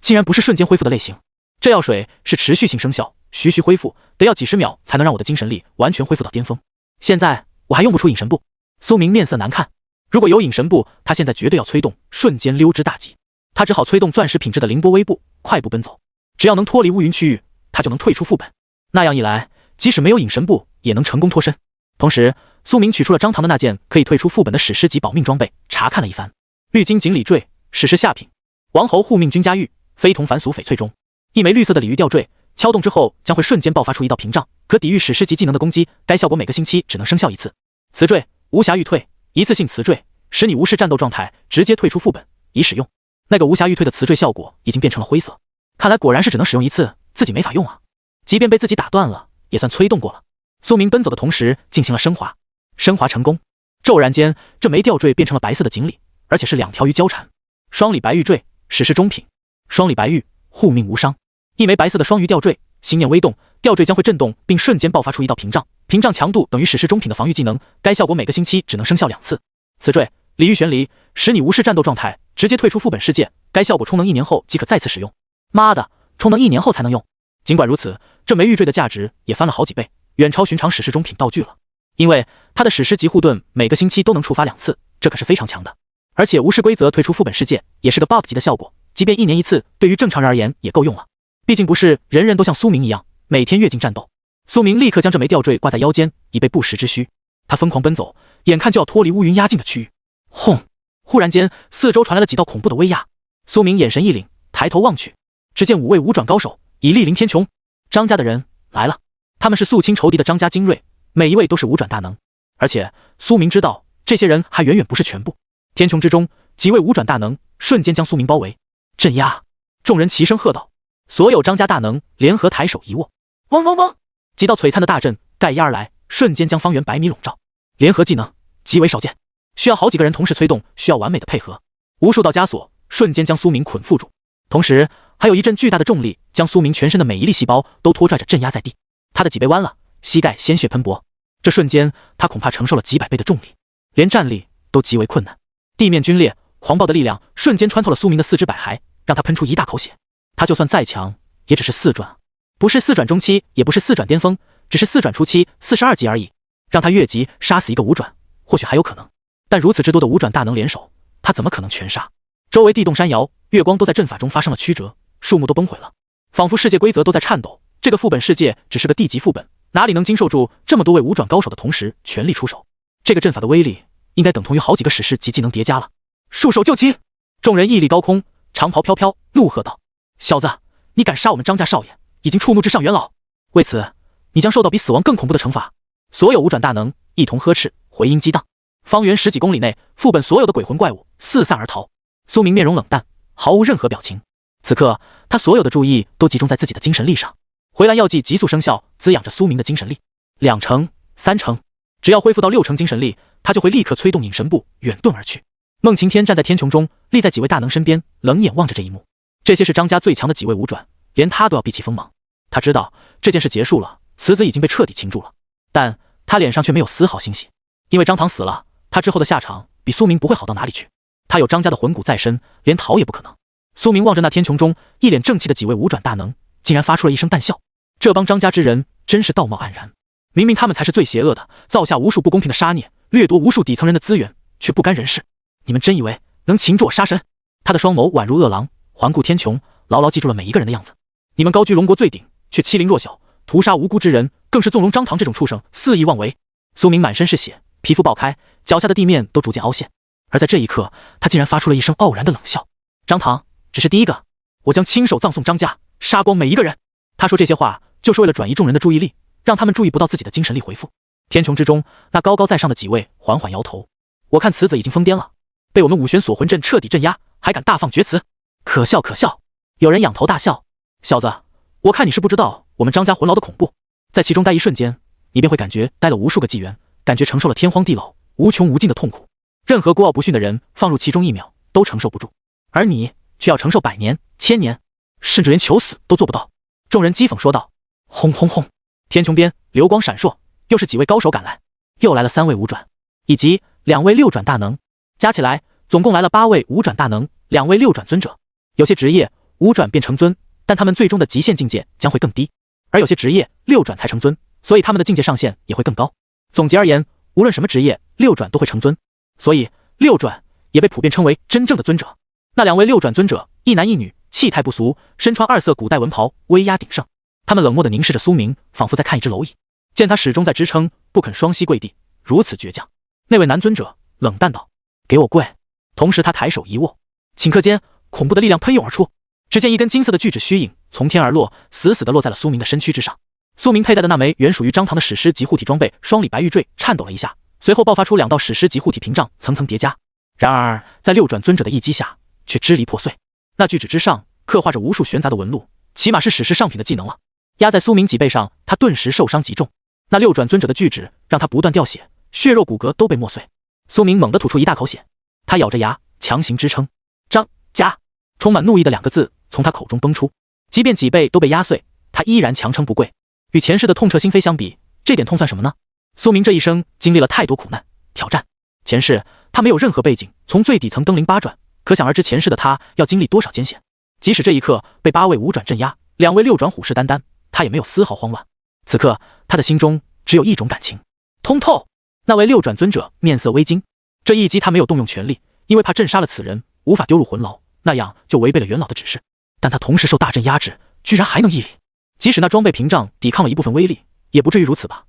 竟然不是瞬间恢复的类型，这药水是持续性生效，徐徐恢复，得要几十秒才能让我的精神力完全恢复到巅峰。现在我还用不出隐神步。苏明面色难看，如果有隐神步，他现在绝对要催动瞬间溜之大吉。他只好催动钻石品质的凌波微步，快步奔走。只要能脱离乌云区域，他就能退出副本。那样一来，即使没有隐神步，也能成功脱身。同时，苏明取出了张唐的那件可以退出副本的史诗级保命装备，查看了一番。绿金锦鲤坠，史诗下品，王侯护命君家玉，非同凡俗翡翠钟。一枚绿色的鲤鱼吊坠，敲动之后将会瞬间爆发出一道屏障，可抵御史诗级技能的攻击。该效果每个星期只能生效一次。雌坠，无暇玉退，一次性雌坠，使你无视战斗状态，直接退出副本，已使用。那个无暇玉退的雌坠效果已经变成了灰色，看来果然是只能使用一次，自己没法用啊。即便被自己打断了，也算催动过了。苏明奔走的同时进行了升华，升华成功。骤然间，这枚吊坠变成了白色的锦鲤，而且是2条鱼交缠。双鲤白玉坠，史诗中品。双鲤白玉，护命无伤。一枚白色的双鱼吊坠，心念微动，吊坠将会震动，并瞬间爆发出一道屏障，屏障强度等于史诗中品的防御技能。该效果每个星期只能生效2次。此坠，鲤鱼玄离，使你无视战斗状态，直接退出副本世界。该效果充能1年后即可再次使用。妈的，充能1年后才能用。尽管如此，这枚玉坠的价值也翻了好几倍，远超寻常史诗中品道具了。因为它的史诗级护盾每个星期都能触发2次，这可是非常强的。而且无视规则退出副本世界也是个 buff 级的效果，即便1年1次，对于正常人而言也够用了。毕竟不是人人都像苏明一样每天跃进战斗。苏明立刻将这枚吊坠挂在腰间，以备不时之需。他疯狂奔走，眼看就要脱离乌云压境的区域。轰！忽然间，四周传来了几道恐怖的威压。苏明眼神一凛，抬头望去，只见5位5转高手已莅临天穹。张家的人来了，他们是肃清仇敌的张家精锐，每一位都是5转大能。而且苏明知道，这些人还远远不是全部。天穹之中，几位5转大能瞬间将苏明包围，镇压！众人齐声喝道。所有张家大能联合抬手一握，嗡嗡嗡，几道璀璨的大阵盖压而来，瞬间将方圆100米笼罩。联合技能极为少见，需要好几个人同时催动，需要完美的配合。无数道枷锁瞬间将苏明捆缚住，同时还有一阵巨大的重力将苏明全身的每一粒细胞都拖拽着镇压在地。他的脊背弯了，膝盖鲜血喷薄，这瞬间他恐怕承受了几百倍的重力，连站立都极为困难。地面皲裂，狂暴的力量瞬间穿透了苏明的四肢百骸，让他喷出一大口血。他就算再强，也只是4转，不是4转中期，也不是4转巅峰，只是4转初期，42级而已。让他越级杀死一个5转，或许还有可能，但如此之多的五转大能联手，他怎么可能全杀？周围地动山摇，月光都在阵法中发生了曲折，树木都崩毁了，仿佛世界规则都在颤抖。这个副本世界只是个地级副本，哪里能经受住这么多位五转高手的同时全力出手？这个阵法的威力应该等同于好几个史诗级技能叠加了。束手就擒！众人屹立高空，长袍飘飘，怒喝道：“小子，你敢杀我们张家少爷，已经触怒至上元老，为此你将受到比死亡更恐怖的惩罚！”所有五转大能一同呵斥，回音激荡。方圆10几公里内，副本所有的鬼魂怪物四散而逃。苏明面容冷淡，毫无任何表情。此刻，他所有的注意都集中在自己的精神力上。回蓝药剂急速生效，滋养着苏明的精神力。2成、3成，只要恢复到6成精神力，他就会立刻催动隐神步，远遁而去。孟晴天站在天穹中，立在几位大能身边，冷眼望着这一幕。这些是张家最强的几位五转，连他都要避其锋芒。他知道这件事结束了，慈子已经被彻底擒住了，但他脸上却没有丝毫欣喜，因为张唐死了，他之后的下场比苏明不会好到哪里去。他有张家的魂骨在身，连逃也不可能。苏明望着那天穹中一脸正气的几位五转大能，竟然发出了一声淡笑。这帮张家之人真是道貌岸然，明明他们才是最邪恶的，造下无数不公平的杀孽，掠夺无数底层人的资源，却不干人事。你们真以为能擒住我杀神？他的双眸宛如恶狼，环顾天穹，牢牢记住了每一个人的样子。你们高居龙国最顶，却欺凌弱小，屠杀无辜之人，更是纵容张唐这种畜生肆意妄为。苏明满身是血，皮肤爆开，脚下的地面都逐渐凹陷。而在这一刻，他竟然发出了一声傲然的冷笑。张唐只是第一个，我将亲手葬送张家，杀光每一个人。他说这些话就是为了转移众人的注意力，让他们注意不到自己的精神力回复。天穹之中，那高高在上的几位缓缓摇头。我看此子已经疯癫了，被我们五玄锁魂阵彻底镇压，还敢大放厥词，可笑可笑。有人仰头大笑，小子，我看你是不知道我们张家魂牢的恐怖，在其中待一瞬间，你便会感觉待了无数个纪元，感觉承受了天荒地老，无穷无尽的痛苦。任何孤傲不驯的人放入其中1秒都承受不住，而你却要承受100年、1000年，甚至连求死都做不到。众人讥讽说道。轰轰轰！天穹边流光闪烁，又是几位高手赶来，又来了3位五转，以及2位6转大能，加起来总共来了8位五转大能，2位6转尊者。有些职业五转便成尊，但他们最终的极限境界将会更低，而有些职业6转才成尊，所以他们的境界上限也会更高。总结而言，无论什么职业，6转都会成尊，所以6转也被普遍称为真正的尊者。那2位6转尊者，一男一女，气态不俗，身穿2色古代文袍，威压鼎盛。他们冷漠地凝视着苏明，仿佛在看一只蝼蚁。见他始终在支撑，不肯双膝跪地，如此倔强。那位男尊者冷淡道：“给我跪！”同时他抬手一握，顷刻间恐怖的力量喷涌而出。只见一根金色的巨指虚影从天而落，死死地落在了苏明的身躯之上。苏明佩戴的那枚原属于张唐的史诗级护体装备双里白玉坠颤抖了一下，随后爆发出2道史诗级护体屏障，层层叠加。然而在6转尊者的一击下，却支离破碎。那巨指之上刻画着无数玄杂的纹路，起码是史诗上品的技能了。压在苏明脊背上，他顿时受伤极重。那6转尊者的巨指让他不断掉血，血肉骨骼都被磨碎。苏明猛地吐出一大口血，他咬着牙强行支撑。张家，充满怒意的2个字从他口中崩出。即便脊背都被压碎，他依然强撑不跪。与前世的痛彻心扉相比，这点痛算什么呢？苏明这一生经历了太多苦难挑战，前世他没有任何背景，从最底层登临8转，可想而知前世的他要经历多少艰险。即使这一刻被8位五转镇压，2位6转虎视眈眈，他也没有丝毫慌乱。此刻他的心中只有一种感情，通透。那位6转尊者面色微惊，这一击他没有动用全力，因为怕镇杀了此人无法丢入魂牢，那样就违背了元老的指示。但他同时受大阵压制，居然还能屹立，即使那装备屏障抵抗了一部分威力，也不至于如此吧。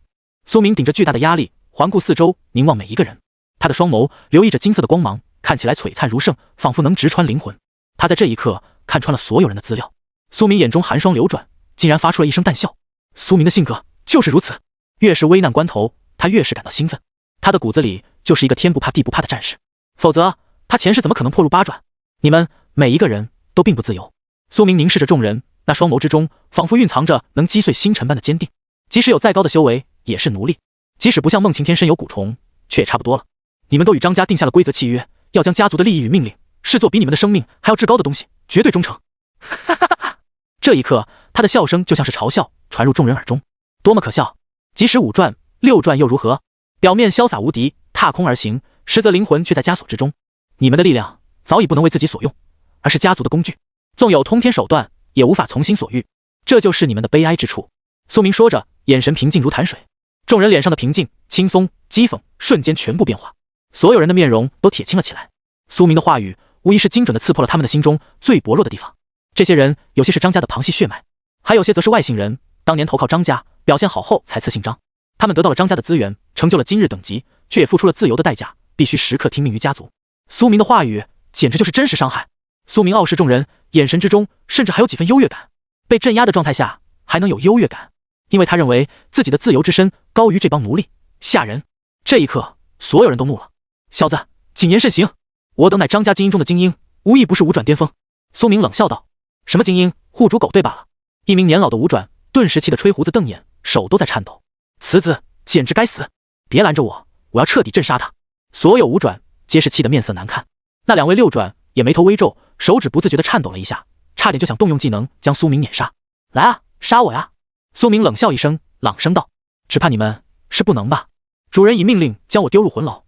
苏明顶着巨大的压力环顾四周，凝望每一个人，他的双眸流溢着金色的光芒，看起来璀璨如圣，仿佛能直穿灵魂。他在这一刻看穿了所有人的资料。苏明眼中寒霜流转，竟然发出了一声淡笑。苏明的性格就是如此，越是危难关头，他越是感到兴奋。他的骨子里就是一个天不怕地不怕的战士，否则他前世怎么可能破入8转？你们每一个人都并不自由。苏明凝视着众人，那双眸之中仿佛蕴藏着能击碎星辰般的坚定。即使有再高的修为，也是奴隶；即使不像孟晴天身有蛊虫，却也差不多了。你们都与张家定下了规则契约，要将家族的利益与命令视作比你们的生命还要至高的东西，绝对忠诚。哈哈哈哈！这一刻，他的笑声就像是嘲笑，传入众人耳中。多么可笑！即使5转、6转又如何？表面潇洒无敌，踏空而行，实则灵魂却在枷锁之中。你们的力量早已不能为自己所用，而是家族的工具。纵有通天手段，也无法从心所欲。这就是你们的悲哀之处。苏明说着，眼神平静如潭水。众人脸上的平静、轻松、讥讽瞬间全部变化，所有人的面容都铁青了起来。苏明的话语无疑是精准地刺破了他们的心中最薄弱的地方。这些人有些是张家的旁系血脉，还有些则是外姓人，当年投靠张家，表现好后才赐姓张。他们得到了张家的资源，成就了今日等级，却也付出了自由的代价，必须时刻听命于家族。苏明的话语简直就是真实伤害。苏明傲视众人，眼神之中甚至还有几分优越感。被镇压的状态下还能有优越感，因为他认为自己的自由之身高于这帮奴隶。吓人！这一刻，所有人都怒了。小子，谨言慎行！我等乃张家精英中的精英，无一不是五转巅峰。苏明冷笑道：什么精英，护主狗对罢了。一名年老的五转顿时气得吹胡子瞪眼，手都在颤抖。此子简直该死！别拦着我，我要彻底镇杀他！所有五转皆是气得面色难看。那两位六转也眉头微皱，手指不自觉地颤抖了一下，差点就想动用技能将苏明碾杀。来啊，杀我呀！苏明冷笑一声，朗声道：只怕你们是不能吧？主人已命令将我丢入魂牢，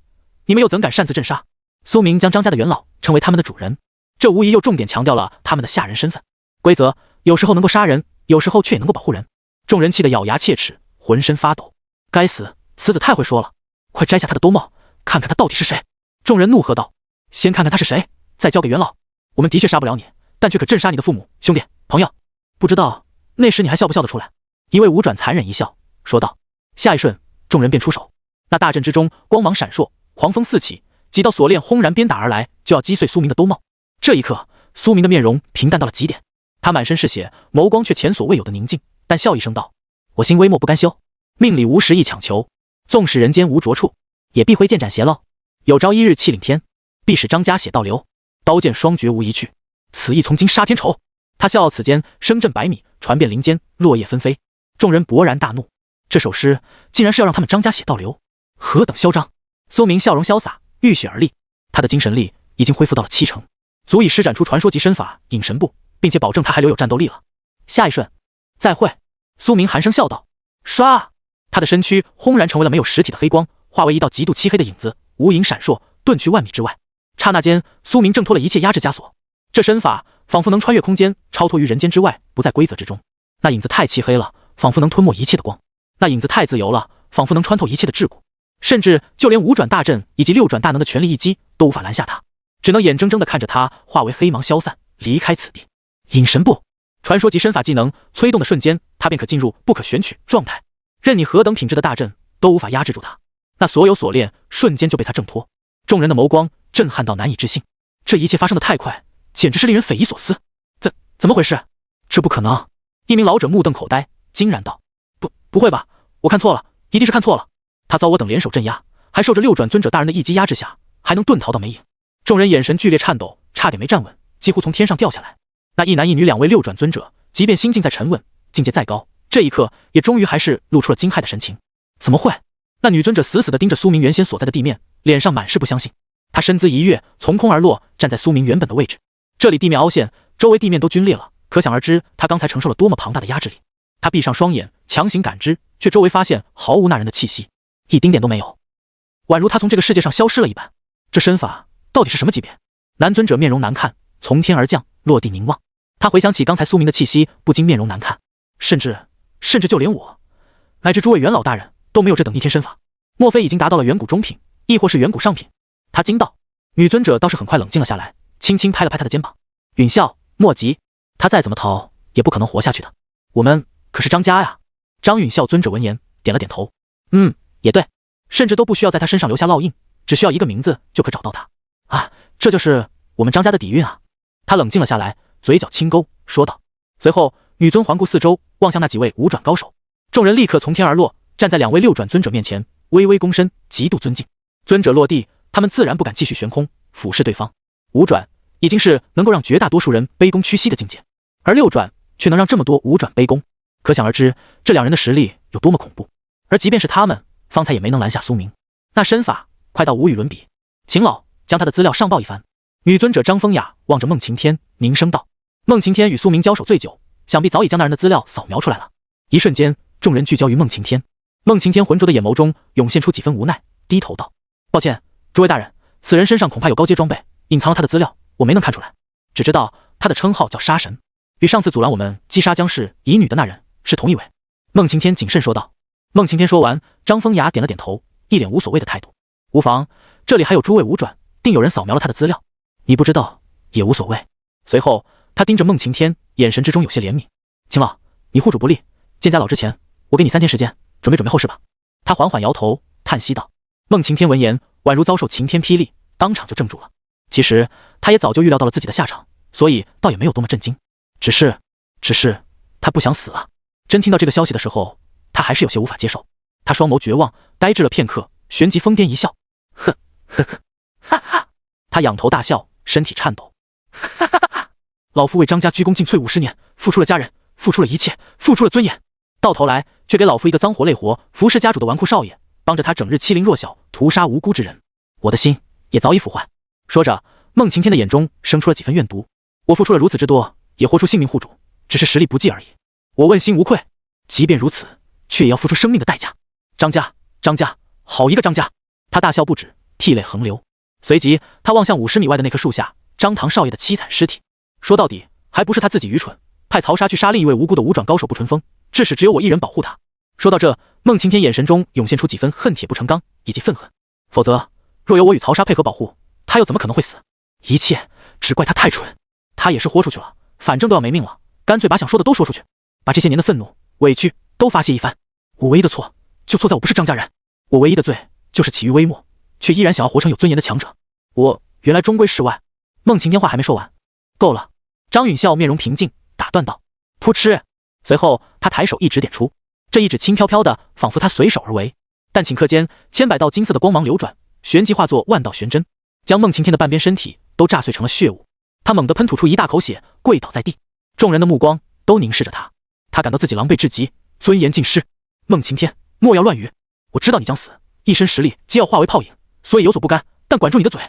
你们又怎敢擅自镇杀？苏明将张家的元老称为他们的主人，这无疑又重点强调了他们的下人身份。规则有时候能够杀人，有时候却也能够保护人。众人气得咬牙切齿，浑身发抖。该死，此子太会说了！快摘下他的兜帽，看看他到底是谁！众人怒喝道：先看看他是谁，再交给元老。我们的确杀不了你，但却可镇杀你的父母、兄弟、朋友。不知道那时你还笑不笑得出来？一位五转残忍一笑，说道。下一瞬，众人便出手。那大阵之中光芒闪烁，狂风四起，几道锁链轰然鞭打而来，就要击碎苏明的兜帽。这一刻，苏明的面容平淡到了极点，他满身是血，眸光却前所未有的宁静，但笑一声道：我心微末不甘休，命里无时亦强求，纵使人间无着处，也必挥剑斩邪喽。有朝一日气领天，必使张家血倒流，刀剑双绝无一去，此意从今杀天仇。他笑傲此间，声震百米，传遍林间，落叶纷飞。众人勃然大怒，这首诗竟然是要让他们张家血倒流，何等嚣张！苏明笑容潇洒，浴血而立，他的精神力已经恢复到了70%，足以施展出传说级身法隐神步，并且保证他还留有战斗力了。下一瞬，再会！苏明寒声笑道。唰！他的身躯轰然成为了没有实体的黑光，化为一道极度漆黑的影子，无影闪烁，遁去万米之外。刹那间，苏明挣脱了一切压制枷锁，这身法仿佛能穿越空间，超脱于人间之外，不在规则之中。那影子太漆黑了，仿佛能吞没一切的光；那影子太自由了，仿佛能穿透一切的桎梏。甚至就连五转大阵以及六转大能的全力一击都无法拦下他，只能眼睁睁地看着他化为黑芒消散，离开此地。隐神步，传说级身法技能催动的瞬间，他便可进入不可选取状态，任你何等品质的大阵都无法压制住他。那所有锁链瞬间就被他挣脱。众人的眸光震撼到难以置信，这一切发生的太快，简直是令人匪夷所思。怎么回事？这不可能！一名老者目瞪口呆，惊然道：不会吧，我看错了，一定是看错了。他遭我等联手镇压，还受着六转尊者大人的一击压制下，还能遁逃到没影。众人眼神剧烈颤抖，差点没站稳，几乎从天上掉下来。那一男一女两位六转尊者，即便心境再沉稳，境界再高，这一刻也终于还是露出了惊骇的神情。怎么会？那女尊者死死地盯着苏明原先所在的地面，脸上满是不相信。她身姿一跃，从空而落，站在苏明原本的位置。这里地面凹陷，周围地面都皲裂了，可想而知她刚才承受了多么庞大的压制力。她闭上双眼，强行感知，却周围发现毫无那人的气息，一丁点都没有，宛如他从这个世界上消失了一般。这身法到底是什么级别？男尊者面容难看，从天而降，落地凝望。他回想起刚才苏明的气息，不禁面容难看。甚至就连我，乃至诸位元老大人都没有这等逆天身法，莫非已经达到了远古中品，亦或是远古上品？他惊道。女尊者倒是很快冷静了下来，轻轻拍了拍他的肩膀，允笑莫急，他再怎么逃也不可能活下去的。我们可是张家呀。张允笑尊者闻言点了点头，也对，甚至都不需要在他身上留下烙印，只需要一个名字就可找到他啊！这就是我们张家的底蕴啊！他冷静了下来，嘴角轻勾，说道。随后，女尊环顾四周，望向那几位五转高手，众人立刻从天而落，站在两位六转尊者面前，微微躬身，极度尊敬。尊者落地，他们自然不敢继续悬空俯视对方。五转已经是能够让绝大多数人卑躬屈膝的境界，而六转却能让这么多五转卑躬，可想而知这两人的实力有多么恐怖。而即便是他们，方才也没能拦下苏明，那身法快到无与伦比。秦老将他的资料上报一番。女尊者张风雅望着孟晴天，凝声道。孟晴天与苏明交手最久，想必早已将那人的资料扫描出来了。一瞬间，众人聚焦于孟晴天。孟晴天浑浊的眼眸中涌现出几分无奈，低头道：抱歉，诸位大人，此人身上恐怕有高阶装备，隐藏了他的资料，我没能看出来，只知道他的称号叫杀神，与上次阻拦我们击杀江氏乙女的那人是同一位。孟晴天谨慎说道。孟晴天说完，张风雅点了点头，一脸无所谓的态度。无妨，这里还有诸位武转，定有人扫描了他的资料，你不知道也无所谓。随后他盯着孟晴天，眼神之中有些怜悯。秦老，你护主不力，见家老之前，我给你3天时间，准备后事吧。他缓缓摇头，叹息道。孟晴天闻言，宛如遭受晴天霹雳，当场就怔住了。其实他也早就预料到了自己的下场，所以倒也没有多么震惊，只是他不想死了。真听到这个消息的时候，他还是有些无法接受。他双眸绝望，呆滞了片刻，旋即疯癫一笑，呵呵呵，哈哈！他仰头大笑，身体颤抖，哈哈哈！老夫为张家鞠躬尽瘁50年，付出了家人，付出了一切，付出了尊严，到头来却给老夫一个脏活累活、服侍家主的纨绔少爷，帮着他整日欺凌弱小，屠杀无辜之人，我的心也早已腐坏。说着，孟晴天的眼中生出了几分怨毒。我付出了如此之多，也豁出性命护主，只是实力不济而已。我问心无愧，即便如此，却也要付出生命的代价。张家，好一个张家！他大笑不止，涕泪横流。随即他望向50米外的那棵树下，张唐少爷的凄惨尸体。说到底，还不是他自己愚蠢，派曹沙去杀另一位无辜的武转高手不纯风，致使只有我一人保护他。说到这，孟晴天眼神中涌现出几分恨铁不成钢以及愤恨。否则，若有我与曹沙配合保护，他又怎么可能会死？一切只怪他太蠢。他也是豁出去了，反正都要没命了，干脆把想说的都说出去，把这些年的愤怒、委屈都发泄一番。我唯一的错，就错在我不是张家人。我唯一的罪，就是起于微末，却依然想要活成有尊严的强者。我原来终归世外。孟晴天话还没说完，够了！张允孝面容平静，打断道：“噗嗤！”随后他抬手一指点出，这一指轻飘飘的，仿佛他随手而为。但顷刻间，千百道金色的光芒流转，旋即化作万道玄针，将孟晴天的半边身体都炸碎成了血雾。他猛地喷吐出一大口血，跪倒在地。众人的目光都凝视着他，他感到自己狼狈至极，尊严尽失。孟晴天，莫要乱语！我知道你将死，一身实力皆要化为泡影，所以有所不甘，但管住你的嘴。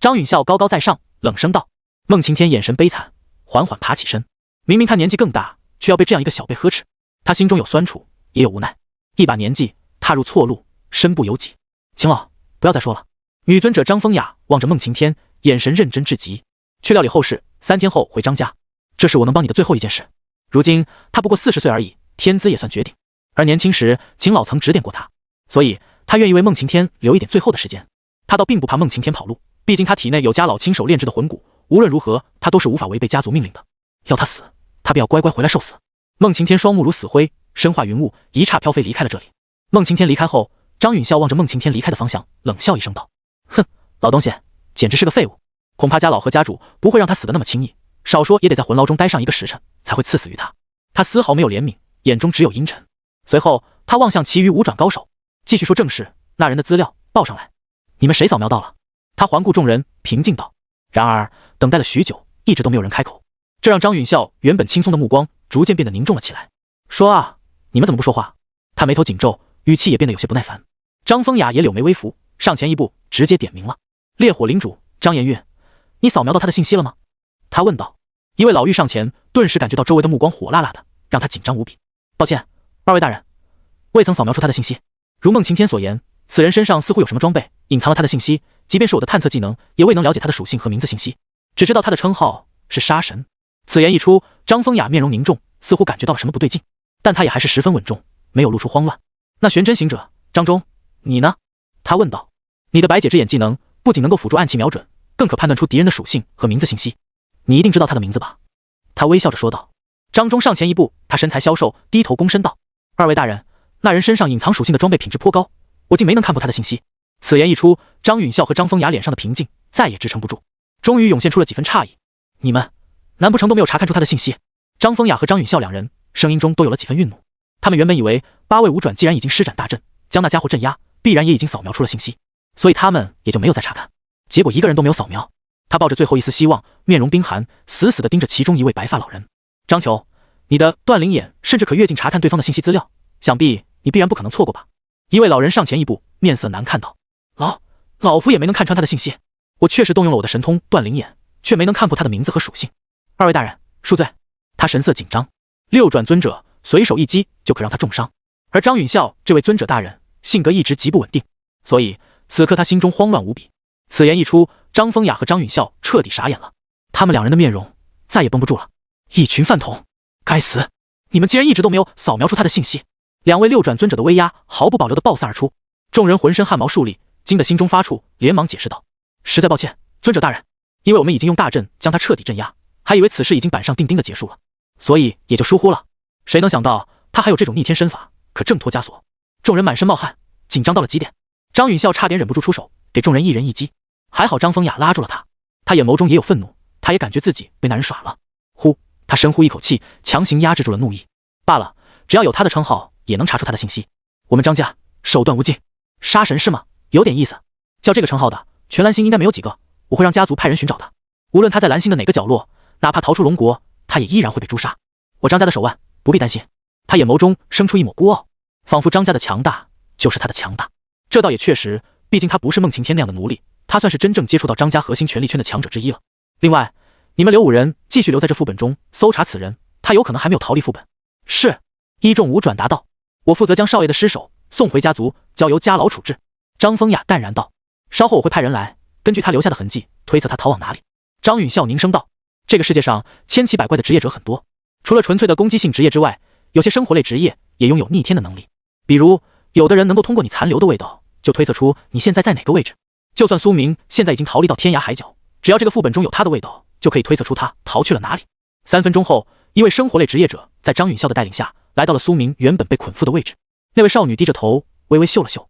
张允孝高高在上，冷声道。孟晴天眼神悲惨，缓缓爬起身。明明他年纪更大，却要被这样一个小辈呵斥，他心中有酸楚，也有无奈。一把年纪踏入错路，身不由己。秦老，不要再说了。女尊者张风雅望着孟晴天，眼神认真至极。去料理后事，3天后回张家，这是我能帮你的最后一件事。如今他不过40岁而已，天资也算绝顶，而年轻时秦老曾指点过他，所以他愿意为孟晴天留一点最后的时间。他倒并不怕孟晴天跑路，毕竟他体内有家老亲手炼制的魂骨，无论如何他都是无法违背家族命令的。要他死，他便要乖乖回来受死。孟晴天双目如死灰，身化云雾，一刹飘飞离开了这里。孟晴天离开后，张允孝望着孟晴天离开的方向，冷笑一声道：“哼，老东西，简直是个废物。恐怕家老和家主不会让他死得那么轻易，少说也得在魂牢中待上1个时辰，才会赐死于他。”他丝毫没有怜悯，眼中只有阴沉。随后他望向其余武转高手，继续说正事：“那人的资料报上来，你们谁扫描到了？”他环顾众人，平静道。然而等待了许久，一直都没有人开口，这让张允孝原本轻松的目光逐渐变得凝重了起来。说啊，你们怎么不说话？他眉头紧皱，语气也变得有些不耐烦。张风雅也柳眉微拂，上前一步，直接点名了：“烈火领主张颜月，你扫描到他的信息了吗？”他问道。一位老妪上前，顿时感觉到周围的目光火辣辣的，让他紧张无比。抱歉，2位大人，未曾扫描出他的信息。如孟晴天所言，此人身上似乎有什么装备，隐藏了他的信息，即便是我的探测技能，也未能了解他的属性和名字信息，只知道他的称号是杀神。此言一出，张风雅面容凝重，似乎感觉到了什么不对劲，但他也还是十分稳重，没有露出慌乱。那玄真行者张忠，你呢？他问道。你的白解之眼技能不仅能够辅助暗器瞄准，更可判断出敌人的属性和名字信息。你一定知道他的名字吧？他微笑着说道。张忠上前一步，他身材消瘦，低头躬身道：“2位大人，那人身上隐藏属性的装备品质颇高，我竟没能看破他的信息。”此言一出，张允孝和张风雅脸上的平静再也支撑不住，终于涌现出了几分诧异：“你们难不成都没有查看出他的信息？”张风雅和张允孝两人声音中都有了几分愠怒。他们原本以为8位武转既然已经施展大阵，将那家伙镇压，必然也已经扫描出了信息，所以他们也就没有再查看。结果一个人都没有扫描。他抱着最后一丝希望，面容冰寒，死死地盯着其中一位白发老人。张球，你的断灵眼甚至可跃进查看对方的信息资料，想必你必然不可能错过吧？一位老人上前一步，面色难看道：“老夫也没能看穿他的信息，我确实动用了我的神通断灵眼，却没能看破他的名字和属性。2位大人，恕罪。”他神色紧张，6转尊者随手一击就可让他重伤，而张允孝这位尊者大人性格一直极不稳定，所以此刻他心中慌乱无比。此言一出，张风雅和张允孝彻底傻眼了，他们两人的面容再也绷不住了。一群饭桶，该死！你们竟然一直都没有扫描出他的信息！2位6转尊者的威压毫不保留地爆散而出，众人浑身汗毛竖立，惊得心中发怵，连忙解释道：“实在抱歉，尊者大人，因为我们已经用大阵将他彻底镇压，还以为此事已经板上钉钉的结束了，所以也就疏忽了。谁能想到他还有这种逆天身法，可挣脱枷锁。”众人满身冒汗，紧张到了极点。张允孝差点忍不住出手，给众人一人一击。还好张风雅拉住了他，他眼眸中也有愤怒，他也感觉自己被那人耍了。他深呼一口气，强行压制住了怒意。罢了，只要有他的称号，也能查出他的信息。我们张家手段无尽，杀神是吗？有点意思。叫这个称号的，全蓝星应该没有几个，我会让家族派人寻找他。无论他在蓝星的哪个角落，哪怕逃出龙国，他也依然会被诛杀。我张家的手腕不必担心。他眼眸中生出一抹孤傲，仿佛张家的强大就是他的强大。这倒也确实，毕竟他不是孟晴天那样的奴隶，他算是真正接触到张家核心权力圈的强者之一了。另外，你们留5人继续留在这副本中搜查此人，他有可能还没有逃离副本。是。一仲武转达道：“我负责将少爷的尸首送回家族，交由家老处置。”张风雅淡然道：“稍后我会派人来，根据他留下的痕迹推测他逃往哪里。”张允孝凝声道：“这个世界上千奇百怪的职业者很多，除了纯粹的攻击性职业之外，有些生活类职业也拥有逆天的能力。比如，有的人能够通过你残留的味道，就推测出你现在在哪个位置。就算苏明现在已经逃离到天涯海角，只要这个副本中有他的味道，就可以推测出他逃去了哪里。”3分钟后，一位生活类职业者在张允孝的带领下来到了苏明原本被捆缚的位置。那位少女低着头微微嗅了嗅，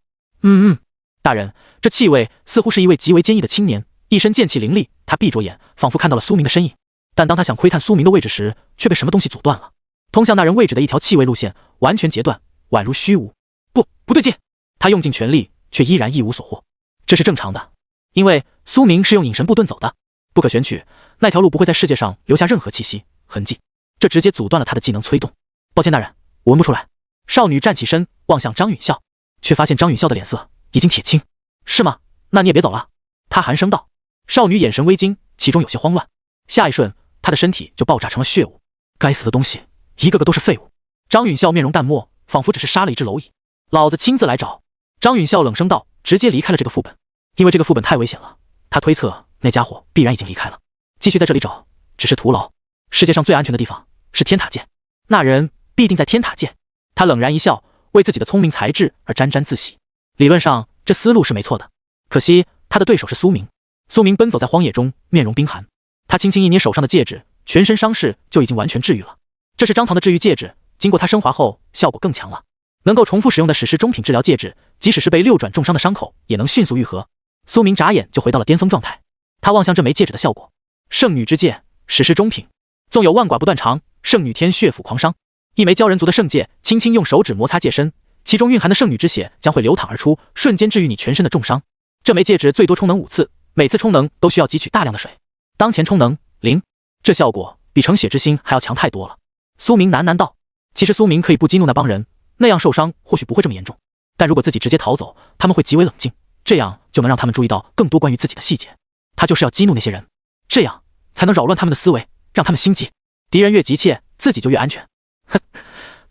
大人，这气味似乎是一位极为坚毅的青年，一身剑气凌厉。他闭着眼，仿佛看到了苏明的身影，但当他想窥探苏明的位置时，却被什么东西阻断了。通向那人位置的一条气味路线完全截断，宛如虚无。不对劲！他用尽全力，却依然一无所获。这是正常的，因为苏明是用隐神步遁走的，不可选取，那条路不会在世界上留下任何气息痕迹，这直接阻断了他的技能催动。抱歉大人，我闻不出来。少女站起身，望向张允孝，却发现张允孝的脸色已经铁青。是吗？那你也别走了。他寒声道。少女眼神微惊，其中有些慌乱。下一瞬，她的身体就爆炸成了血雾。该死的东西，一个个都是废物。张允孝面容淡漠，仿佛只是杀了一只蝼蚁。老子亲自来找。张允孝冷声道，直接离开了这个副本。因为这个副本太危险了，他推测那家伙必然已经离开了，继续在这里找只是徒劳。世界上最安全的地方是天塔界，那人必定在天塔界。他冷然一笑，为自己的聪明才智而沾沾自喜。理论上这思路是没错的，可惜他的对手是苏明。苏明奔走在荒野中，面容冰寒。他轻轻一捏手上的戒指，全身伤势就已经完全治愈了。这是张唐的治愈戒指，经过他升华后效果更强了，能够重复使用的史诗中品治疗戒指，即使是被6转重伤的伤口也能迅速愈合。苏明眨眼就回到了巅峰状态。他望向这枚戒指的效果，圣女之戒，史诗中品，纵有万剐不断肠，圣女天血斧狂伤。一枚鲛人族的圣戒，轻轻用手指摩擦戒身，其中蕴含的圣女之血将会流淌而出，瞬间治愈你全身的重伤。这枚戒指最多充能5次，每次充能都需要汲取大量的水，当前充能0，这效果比成血之心还要强太多了。苏明喃喃道。其实苏明可以不激怒那帮人，那样受伤或许不会这么严重，但如果自己直接逃走，他们会极为冷静，这样就能让他们注意到更多关于自己的细节。他就是要激怒那些人，这样才能扰乱他们的思维，让他们心悸。敌人越急切，自己就越安全。哼，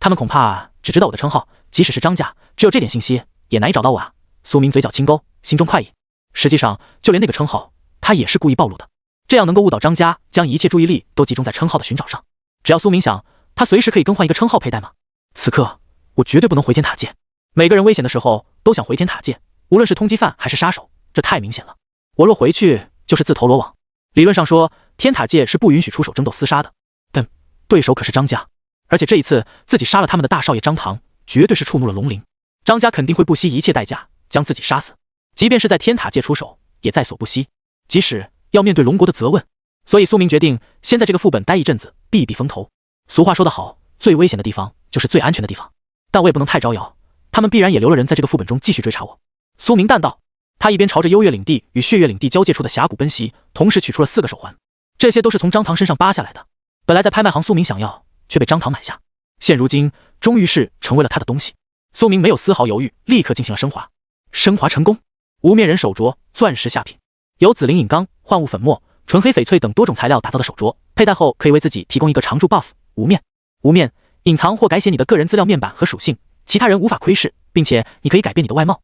他们恐怕只知道我的称号，即使是张家，只有这点信息也难以找到我啊。苏明嘴角轻勾，心中快意。实际上就连那个称号他也是故意暴露的，这样能够误导张家将一切注意力都集中在称号的寻找上。只要苏明想，他随时可以更换一个称号佩戴吗？此刻我绝对不能回天塔界。每个人危险的时候都想回天塔界，无论是通缉犯还是杀手，这太明显了。我若回去就是自投罗网。理论上说，天塔界是不允许出手争斗厮杀的，但对手可是张家，而且这一次自己杀了他们的大少爷张唐，绝对是触怒了龙灵。张家肯定会不惜一切代价将自己杀死，即便是在天塔界出手也在所不惜，即使要面对龙国的责问。所以苏明决定先在这个副本待一阵子，避避风头。俗话说得好，最危险的地方就是最安全的地方，但我也不能太招摇，他们必然也留了人在这个副本中继续追查我。苏明淡道。他一边朝着幽月领地与血月领地交界处的峡谷奔袭，同时取出了4个手环，这些都是从张唐身上扒下来的。本来在拍卖行苏明想要，却被张唐买下，现如今终于是成为了他的东西。苏明没有丝毫犹豫，立刻进行了升华。升华成功，无面人手镯，钻石下品，由紫灵隐钢、幻物粉末、纯黑翡翠等多种材料打造的手镯，佩戴后可以为自己提供一个常驻 buff。无面隐藏或改写你的个人资料面板和属性，其他人无法窥视，并且你可以改变你的外貌。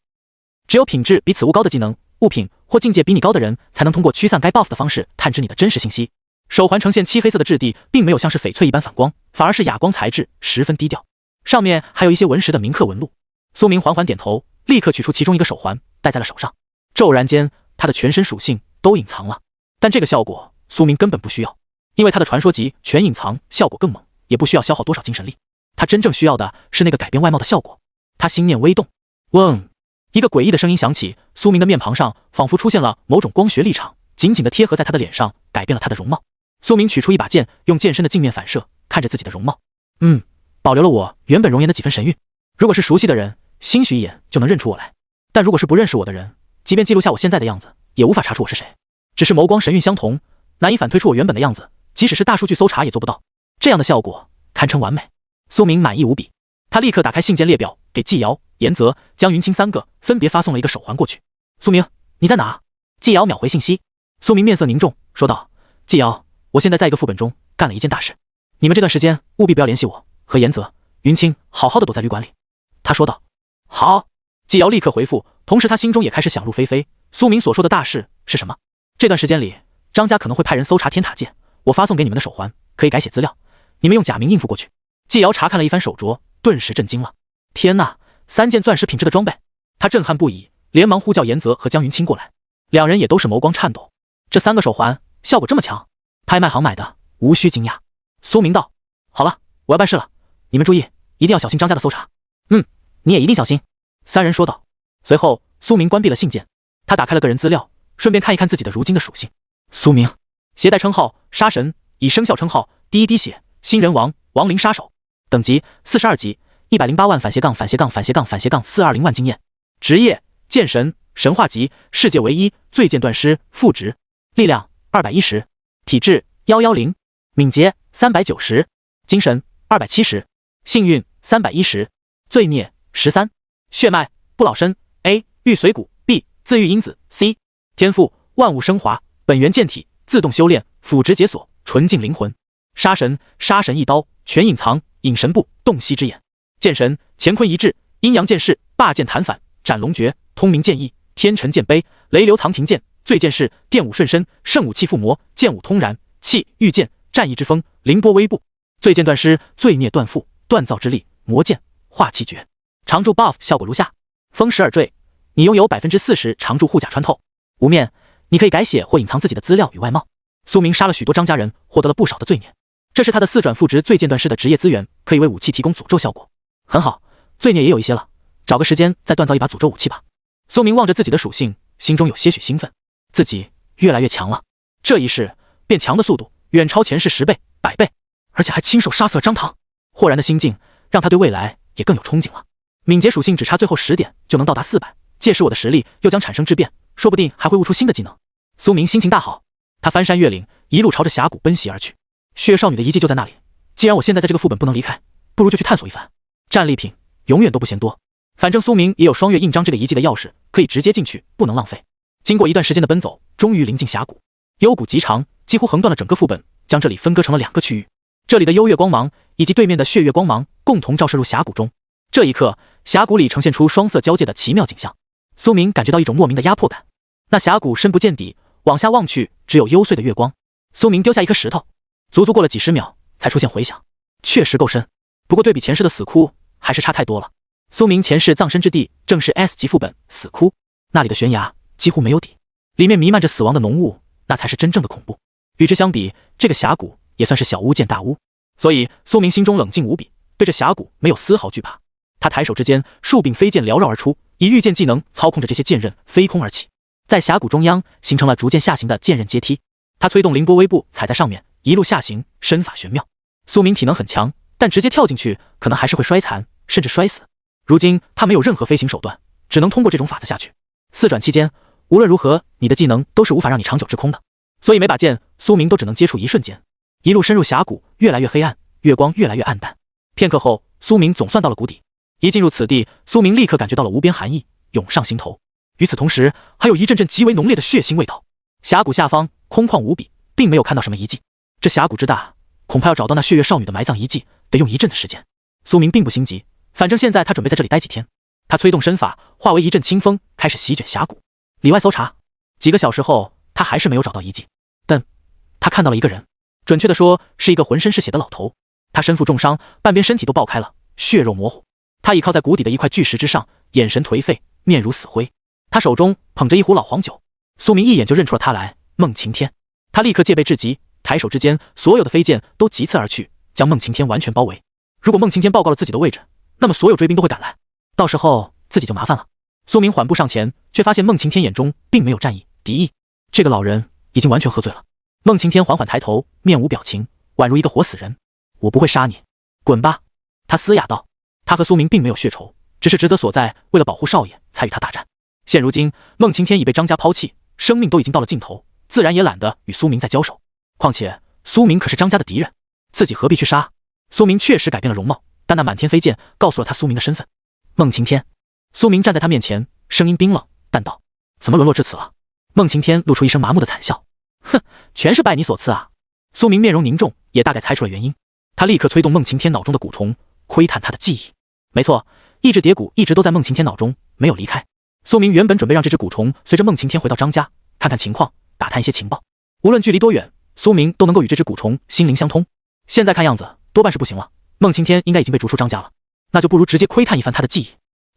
只有品质比此物高的技能、物品或境界比你高的人，才能通过驱散该 buff 的方式探知你的真实信息。手环呈现漆黑色的质地，并没有像是翡翠一般反光，反而是哑光材质，十分低调。上面还有一些纹石的铭刻纹路。苏明缓缓点头，立刻取出其中一个手环戴在了手上。骤然间，他的全身属性都隐藏了。但这个效果苏明根本不需要，因为他的传说级全隐藏效果更猛，也不需要消耗多少精神力。他真正需要的是那个改变外貌的效果。他心念微动，嗡，一个诡异的声音响起，苏明的面庞上仿佛出现了某种光学立场，紧紧地贴合在他的脸上，改变了他的容貌。苏明取出一把剑，用剑身的镜面反射，看着自己的容貌。保留了我原本容颜的几分神韵。如果是熟悉的人，兴许一眼就能认出我来，但如果是不认识我的人，即便记录下我现在的样子，也无法查出我是谁。只是眸光神韵相同，难以反推出我原本的样子，即使是大数据搜查也做不到。这样的效果堪称完美。苏明满意无比，他立刻打开信件列表，给季瑶、严泽、江云清三个分别发送了一个手环过去。苏明，你在哪？季瑶秒回信息。苏明面色凝重，说道：季瑶，我现在在一个副本中干了一件大事，你们这段时间务必不要联系我，和严泽、云清好好的躲在旅馆里。他说道。好。季瑶立刻回复，同时他心中也开始想入非非。苏明所说的大事是什么？这段时间里，张家可能会派人搜查天塔界，我发送给你们的手环可以改写资料，你们用假名应付过去。季瑶查看了一番手镯，顿时震惊了。天哪，3件钻石品质的装备！他震撼不已，连忙呼叫严泽和江云清过来。两人也都是眸光颤抖。这3个手环效果这么强，拍卖行买的，无需惊讶。苏明道：好了，我要办事了，你们注意，一定要小心张家的搜查。你也一定小心。三人说道。随后，苏明关闭了信件，他打开了个人资料，顺便看一看自己的如今的属性。苏明，携带称号杀神，以生肖称号第一滴血，新人王，亡灵杀手，等级42级，108万420万经验，职业剑神，神话级，世界唯一，最剑断师，副职，力量210，体质110，敏捷390，精神270，幸运310，罪孽13，血脉不老身 A， 玉髓骨 B， 自愈因子 C， 天赋万物升华，本源剑体，自动修炼，辅职解锁，纯净灵魂。杀神，杀神一刀，全隐藏，隐神步，洞悉之眼。剑神，乾坤一掷，阴阳剑士，霸剑弹反，斩龙诀，通明剑意，天辰剑碑，雷流藏庭剑，醉剑士，电舞顺身，圣武器附魔，剑舞通然，气御剑，战意之风，凌波微步。醉剑断师，罪孽断缚，锻造之力，魔剑，化气诀。常驻 buff 效果如下：风时而坠，你拥有 40% 常驻护甲穿透。无面，你可以改写或隐藏自己的资料与外貌。苏明杀了许多张家人，获得了不少的罪孽，这是他的4转副职最剑断师的职业资源，可以为武器提供诅咒效果。很好，罪孽也有一些了，找个时间再锻造一把诅咒武器吧。苏明望着自己的属性，心中有些许兴奋，自己越来越强了。这一世变强的速度远超前世10倍、100倍，而且还亲手杀死了张唐。豁然的心境让他对未来也更有憧憬了。敏捷属性只差最后10点就能到达400，届时我的实力又将产生质变，说不定还会悟出新的技能。苏明心情大好，他翻山越岭，一路朝着峡谷奔袭而去。血月少女的遗迹就在那里，既然我现在在这个副本不能离开，不如就去探索一番。战利品永远都不嫌多，反正苏明也有双月印章这个遗迹的钥匙，可以直接进去，不能浪费。经过一段时间的奔走，终于临近峡谷。幽谷极长，几乎横断了整个副本，将这里分割成了2个区域。这里的幽月光芒以及对面的血月光芒共同照射入峡谷中。这一刻，峡谷里呈现出双色交界的奇妙景象。苏明感觉到一种莫名的压迫感。那峡谷深不见底，往下望去只有幽邃的月光。苏明丢下一颗石头，足足过了几十秒才出现回响，确实够深，不过对比前世的死窟还是差太多了。苏明前世葬身之地正是 S 级副本死窟，那里的悬崖几乎没有底，里面弥漫着死亡的浓雾，那才是真正的恐怖。与之相比，这个峡谷也算是小巫见大巫，所以苏明心中冷静无比，对这峡谷没有丝毫惧怕。他抬手之间，数柄飞剑缭绕而出，以御剑技能操控着这些剑刃飞空而起，在峡谷中央形成了逐渐下行的剑刃阶梯。他催动凌波微步踩在上面，一路下行，身法玄妙。苏明体能很强，但直接跳进去可能还是会摔残甚至摔死。如今他没有任何飞行手段，只能通过这种法子下去。4转期间，无论如何你的技能都是无法让你长久滞空的，所以每把剑苏明都只能接触一瞬间。一路深入峡谷，越来越黑暗，月光越来越暗淡。片刻后，苏明总算到了谷底。一进入此地，苏明立刻感觉到了无边寒意涌上心头，与此同时还有一阵阵极为浓烈的血腥味道。峡谷下方空旷无比，并没有看到什么遗迹。这峡谷之大，恐怕要找到那血月少女的埋葬遗迹得用一阵子时间。苏明并不心急，反正现在他准备在这里待几天。他催动身法，化为一阵清风，开始席卷峡谷里外搜查。几个小时后，他还是没有找到遗迹，但他看到了一个人，准确的说是一个浑身是血的老头。他身负重伤，半边身体都爆开了，血肉模糊。他倚靠在谷底的一块巨石之上，眼神颓废，面如死灰。他手中捧着一壶老黄酒，苏明一眼就认出了他来，孟晴天。他立刻戒备至极，抬手之间，所有的飞剑都急刺而去，将孟晴天完全包围。如果孟晴天报告了自己的位置，那么所有追兵都会赶来，到时候自己就麻烦了。苏明缓步上前，却发现孟晴天眼中并没有战意、敌意，这个老人已经完全喝醉了。孟晴天缓缓抬头，面无表情，宛如一个活死人。我不会杀你，滚吧！他嘶哑道。他和苏明并没有血仇，只是职责所在，为了保护少爷才与他大战。现如今，孟晴天已被张家抛弃，生命都已经到了尽头，自然也懒得与苏明再交手。况且苏明可是张家的敌人，自己何必去杀？苏明确实改变了容貌，但那满天飞剑告诉了他苏明的身份。孟晴天。苏明站在他面前，声音冰冷淡道：怎么沦落至此了？孟晴天露出一声麻木的惨笑，哼，全是拜你所赐啊。苏明面容凝重，也大概猜出了原因。他立刻催动孟晴天脑中的蛊虫，窥探他的记忆。没错，意志蝶蛊一直都在孟晴天脑中，没有离开。苏明原本准备让这只蛊虫随着孟晴天回到张家，看看情况，打探一些情报。无论距离多远，苏明都能够与这只蛊虫心灵相通。现在看样子多半是不行了，孟晴天应该已经被逐出张家了，那就不如直接窥探一番他的记忆。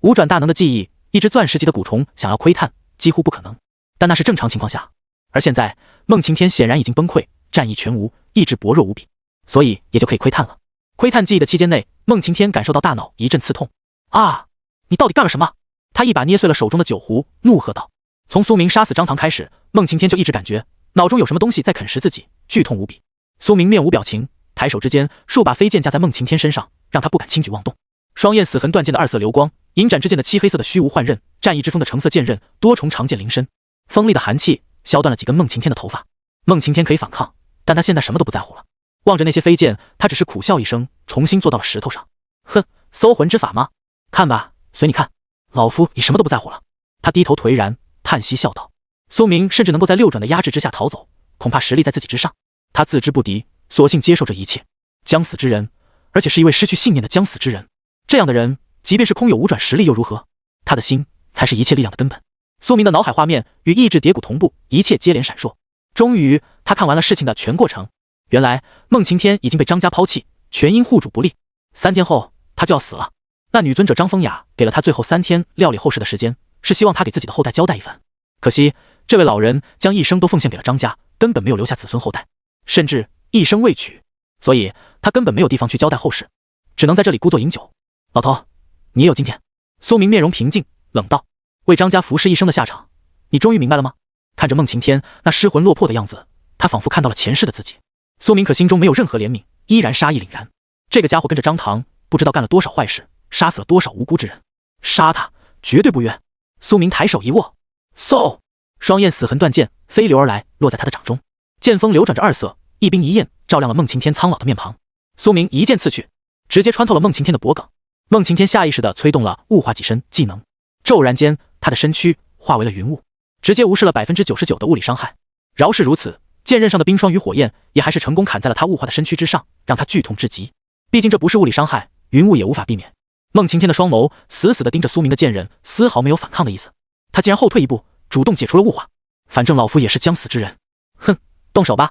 五转大能的记忆，一只钻石级的蛊虫想要窥探几乎不可能，但那是正常情况下。而现在孟晴天显然已经崩溃，战意全无，意志薄弱无比，所以也就可以窥探了。窥探记忆的期间内，孟晴天感受到大脑一阵刺痛。啊，你到底干了什么？他一把捏碎了手中的酒壶，怒喝道。从苏明杀死张唐开始，孟晴天就一直感觉脑中有什么东西在啃食自己，剧痛无比。苏明面无表情，抬手之间，数把飞剑架在孟晴天身上，让他不敢轻举妄动。双焰死痕断剑的二色流光，银斩之剑的漆黑色的虚无幻刃，战意之风的橙色剑刃，多重长剑灵身，锋利的寒气削断了几根孟晴天的头发。孟晴天可以反抗，但他现在什么都不在乎了。望着那些飞剑，他只是苦笑一声，重新坐到了石头上。哼，搜魂之法吗？看吧，随你看，老夫已什么都不在乎了。他低头颓然，叹息笑道。苏明甚至能够在六转的压制之下逃走，恐怕实力在自己之上。他自知不敌，索性接受这一切。将死之人，而且是一位失去信念的将死之人。这样的人，即便是空有五转实力又如何？他的心才是一切力量的根本。苏明的脑海画面与意志蝶蛊同步，一切接连闪烁。终于，他看完了事情的全过程。原来孟晴天已经被张家抛弃，全因护主不利。3天后，他就要死了。那女尊者张风雅给了他最后3天料理后事的时间，是希望他给自己的后代交代一番。可惜，这位老人将一生都奉献给了张家，根本没有留下子孙后代，甚至一生未娶，所以他根本没有地方去交代后事，只能在这里孤坐饮酒。老头，你也有今天。苏明面容平静，冷道：为张家服侍一生的下场，你终于明白了吗？看着孟晴天那失魂落魄的样子，他仿佛看到了前世的自己。苏明可心中没有任何怜悯，依然杀意凛然。这个家伙跟着张唐，不知道干了多少坏事，杀死了多少无辜之人，杀他绝对不冤。苏明抬手一握，嗖，双焰死痕断剑飞流而来，落在他的掌中。剑锋流转着二色，一兵一焰照亮了孟晴天苍老的面庞。苏明一剑刺去，直接穿透了孟晴天的脖颈。孟晴天下意识地催动了雾化己身技能，骤然间，他的身躯化为了云雾，直接无视了99%的物理伤害。饶是如此，剑刃上的冰霜与火焰也还是成功砍在了他雾化的身躯之上，让他剧痛至极。毕竟这不是物理伤害，云雾也无法避免。孟晴天的双眸死死地盯着苏明的剑刃，丝毫没有反抗的意思。他竟然后退一步，主动解除了雾化。反正老夫也是将死之人，哼，动手吧。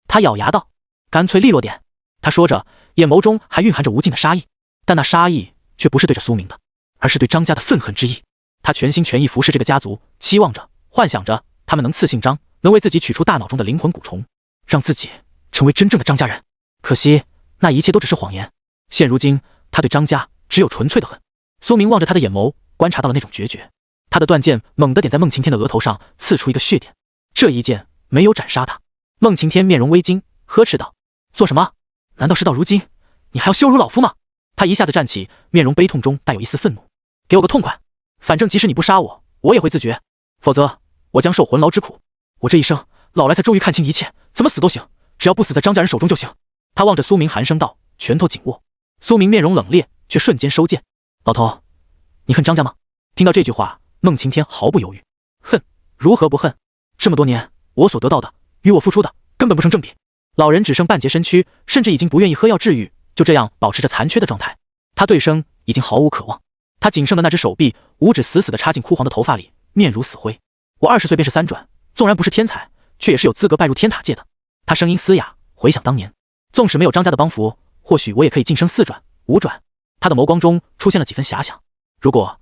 他咬牙道，干脆利落点。他说着，眼眸中还蕴含着无尽的杀意，但那杀意却不是对着苏明的，而是对张家的愤恨之意。他全心全意服侍这个家族，期望着、幻想着他们能赐姓张，能为自己取出大脑中的灵魂蛊虫，让自己成为真正的张家人。可惜那一切都只是谎言。现如今，他对张家只有纯粹的恨。苏明望着他的眼眸，观察到了那种决绝。他的断剑猛地点在孟晴天的额头上，刺出一个血点。这一剑没有斩杀他。孟晴天面容微惊，呵斥道：做什么？难道事到如今，你还要羞辱老夫吗？他一下子站起，面容悲痛中带有一丝愤怒。给我个痛快！反正即使你不杀我，我也会自绝，否则我将受魂劳之苦。我这一生老来才终于看清一切，怎么死都行，只要不死在张家人手中就行。他望着苏明寒声道，拳头紧握。苏明面容冷冽，却瞬间收剑。老头，你恨张家吗？听到这句话，孟晴天毫不犹豫。恨，如何不恨？这么多年，我所得到的，与我付出的，根本不成正比。老人只剩半截身躯，甚至已经不愿意喝药治愈，就这样保持着残缺的状态。他对生已经毫无渴望。他仅剩的那只手臂，五指死死地插进枯黄的头发里，面如死灰。我20岁便是3转，纵然不是天才，却也是有资格拜入天塔界的。他声音嘶哑，回想当年，纵使没有张家的帮扶，或许我也可以晋升4转、5转。他的眸光中出现了几分遐想。如果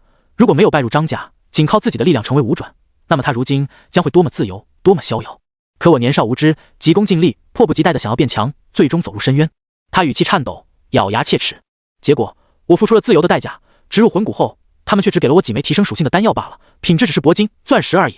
没有拜入张家，仅靠自己的力量成为5转，那么他如今将会多么自由，多么逍遥。可我年少无知，急功近利，迫不及待地想要变强，最终走入深渊。他语气颤抖，咬牙切齿。结果我付出了自由的代价，植入魂骨后，他们却只给了我几枚提升属性的丹药罢了，品质只是铂金、钻石而已。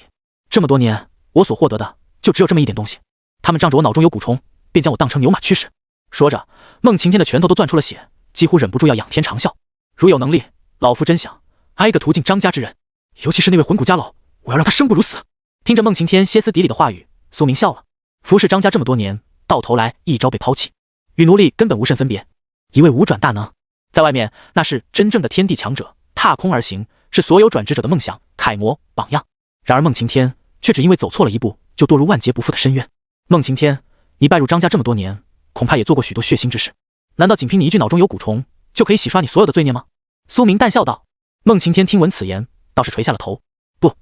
这么多年，我所获得的就只有这么一点东西。他们仗着我脑中有蛊虫，便将我当成牛马驱使。说着，孟晴天的拳头都攥出了血，几乎忍不住要仰天长啸。如有能力，老夫真想挨个屠尽张家之人，尤其是那位魂骨家老，我要让他生不如死。听着孟晴天歇斯底里的话语，苏明笑了。服侍张家这么多年，到头来一朝被抛弃，与奴隶根本无甚分别。一位5转大能，在外面那是真正的天地强者，踏空而行，是所有转职者的梦想、楷模、榜样。然而孟晴天却只因为走错了一步，就堕入万劫不复的深渊。孟晴天，你拜入张家这么多年，恐怕也做过许多血腥之事，难道仅凭你一句脑中有蛊虫，就可以洗刷你所有的罪孽吗？苏明淡笑道。孟晴天听闻此言，倒是垂下了头。不，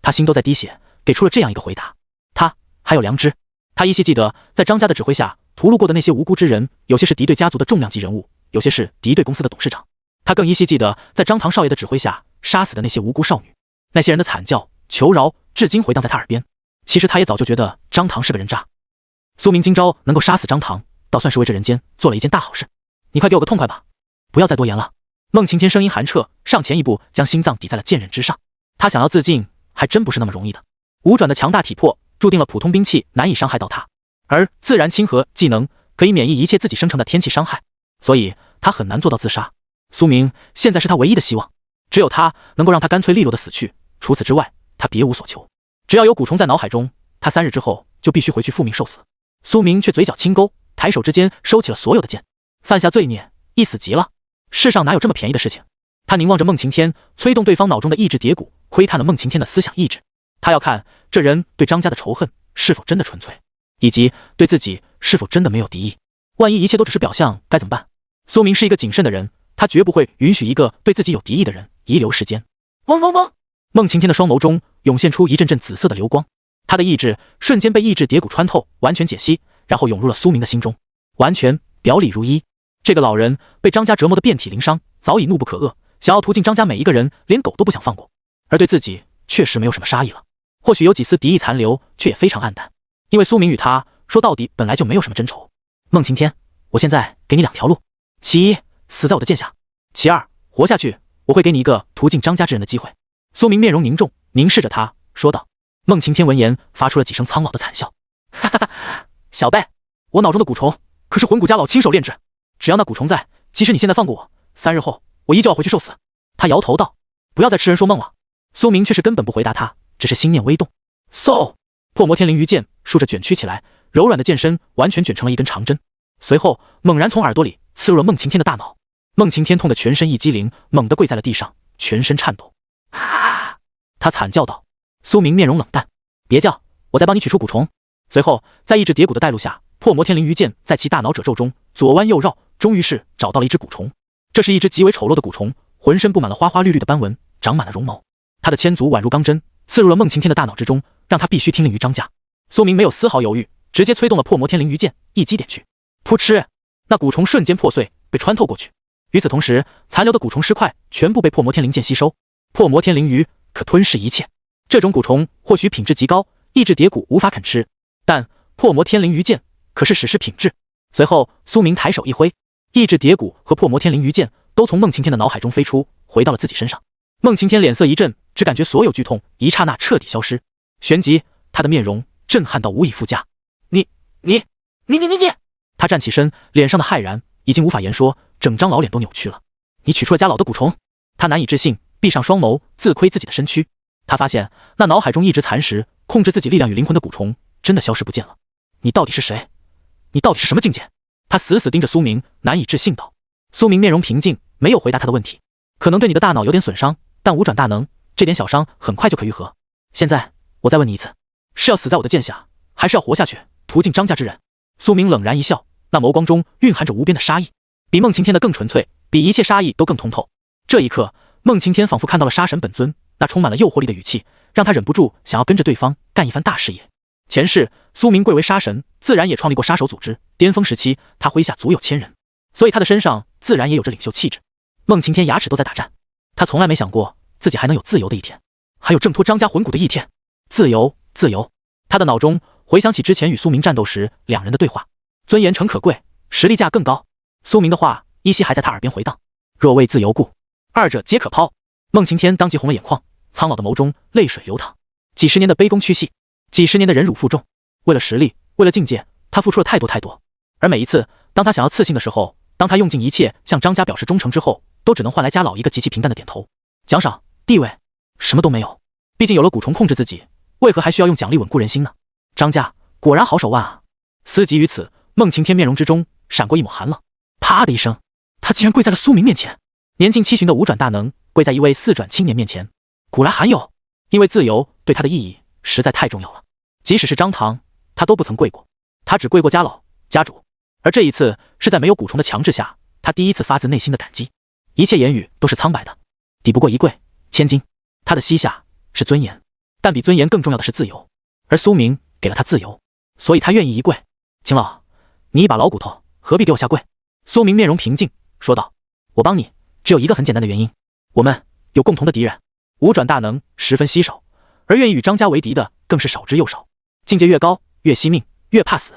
他心都在滴血，给出了这样一个回答。他还有良知。他依稀记得，在张家的指挥下屠戮过的那些无辜之人，有些是敌对家族的重量级人物，有些是敌对公司的董事长。他更依稀记得，在张唐少爷的指挥下杀死的那些无辜少女，那些人的惨叫、求饶，至今回荡在他耳边。其实他也早就觉得张唐是个人渣。苏明今朝能够杀死张唐，倒算是为这人间做了一件大好事。你快给我个痛快吧，不要再多言了。孟晴天声音寒彻，上前一步，将心脏抵在了剑刃之上。他想要自尽，还真不是那么容易的。5转的强大体魄注定了普通兵器难以伤害到他，而自然亲和技能可以免疫一切自己生成的天气伤害，所以他很难做到自杀。苏明现在是他唯一的希望，只有他能够让他干脆利落的死去，除此之外，他别无所求。只要有蛊虫在脑海中，他3日之后就必须回去复命受死。苏明却嘴角轻勾，抬手之间收起了所有的剑，犯下罪孽，一死极了。世上哪有这么便宜的事情？他凝望着孟晴天，催动对方脑中的意志蝶骨，窥探了孟晴天的思想意志。他要看这人对张家的仇恨是否真的纯粹，以及对自己是否真的没有敌意。万一一切都只是表象，该怎么办？苏明是一个谨慎的人，他绝不会允许一个对自己有敌意的人遗留时间。嗡嗡嗡！孟晴天的双眸中涌现出一阵阵紫色的流光，他的意志瞬间被意志蝶骨穿透，完全解析，然后涌入了苏明的心中，完全表里如一。这个老人被张家折磨得遍体鳞伤，早已怒不可遏，想要屠尽张家每一个人，连狗都不想放过。而对自己确实没有什么杀意了，或许有几丝敌意残留，却也非常暗淡。因为苏明与他说到底本来就没有什么真仇。孟晴天，我现在给你2条路：其一，死在我的剑下；其二，活下去，我会给你一个屠尽张家之人的机会。苏明面容凝重，凝视着他，说道。孟晴天闻言，发出了几声苍老的惨笑。哈哈哈，小辈，我脑中的蛊虫可是魂骨家老亲手炼制，只要那蛊虫在，即使你现在放过我，3日后我依旧要回去受死。他摇头道。不要再痴人说梦了。苏明却是根本不回答他，只是心念微动。嗖！破魔天灵鱼剑竖着卷曲起来，柔软的剑身完全卷成了一根长针，随后猛然从耳朵里刺入了孟晴天的大脑。孟晴天痛得全身一激灵，猛地跪在了地上，全身颤抖。啊！他惨叫道。苏明面容冷淡，别叫，我再帮你取出蛊虫。随后在意志蝶骨的带路下，破魔天灵鱼剑在其大脑褶皱中左弯右绕，终于是找到了一只蛊虫。这是一只极为丑陋的蛊虫，浑身布满了花花绿绿的斑纹，长满了绒毛。他的千足宛如钢针，刺入了孟晴天的大脑之中，让他必须听令于张家。苏明没有丝毫犹豫，直接催动了破魔天灵鱼剑，一击点去。噗嗤！那蛊虫瞬间破碎，被穿透过去。与此同时，残留的蛊虫尸块全部被破魔天灵剑吸收。破魔天灵鱼可吞噬一切。这种蛊虫或许品质极高，意志蝶骨无法啃吃，但破魔天灵鱼剑可是史诗品质。随后，苏明抬手一挥，意志蝶骨和破魔天灵鱼剑都从孟晴天的脑海中飞出，回到了自己身上。孟晴天脸色一震，只感觉所有剧痛一刹那彻底消失，旋即他的面容震撼到无以复加。你！他站起身，脸上的骇然已经无法言说，整张老脸都扭曲了。你取出了家老的蛊虫？他难以置信，闭上双眸，自窥自己的身躯。他发现那脑海中一直蚕食、控制自己力量与灵魂的蛊虫真的消失不见了。你到底是谁？你到底是什么境界？他死死盯着苏明，难以置信道。苏明面容平静，没有回答他的问题。可能对你的大脑有点损伤，但5转大能，这点小伤很快就可愈合。现在我再问你一次，是要死在我的剑下，还是要活下去，屠尽张家之人？苏明冷然一笑，那眸光中蕴含着无边的杀意，比孟晴天的更纯粹，比一切杀意都更通透。这一刻，孟晴天仿佛看到了杀神本尊，那充满了诱惑力的语气，让他忍不住想要跟着对方干一番大事业。前世苏明贵为杀神，自然也创立过杀手组织，巅峰时期他麾下足有1000人，所以他的身上自然也有着领袖气质。孟晴天牙齿都在打颤，他从来没想过自己还能有自由的一天，还有挣脱张家魂骨的一天。自由，自由。他的脑中回想起之前与苏明战斗时两人的对话，尊严诚可贵，实力价更高。苏明的话依稀还在他耳边回荡，若为自由故，二者皆可抛。孟晴天当即红了眼眶，苍老的眸中泪水流淌。几十年的卑躬屈膝，几十年的忍辱负重，为了实力，为了境界，他付出了太多太多。而每一次当他想要刺青的时候，当他用尽一切向张家表示忠诚之后，都只能换来家老一个极其平淡的点头。奖赏、地位，什么都没有。毕竟有了蛊虫控制自己，为何还需要用奖励稳固人心呢？张家果然好手腕啊！思及于此，孟晴天面容之中闪过一抹寒冷。啪的一声，他竟然跪在了苏明面前。年近70的五转大能跪在一位四转青年面前，古来罕有。因为自由对他的意义实在太重要了，即使是张唐，他都不曾跪过，他只跪过家老、家主。而这一次是在没有蛊虫的强制下，他第一次发自内心的感激。一切言语都是苍白的，抵不过一跪千金。他的膝下是尊严，但比尊严更重要的是自由。而苏明给了他自由，所以他愿意一跪。秦老，你一把老骨头，何必给我下跪？苏明面容平静说道：我帮你只有一个很简单的原因，我们有共同的敌人。五转大能十分稀少，而愿意与张家为敌的更是少之又少。境界越高，越惜命，越怕死，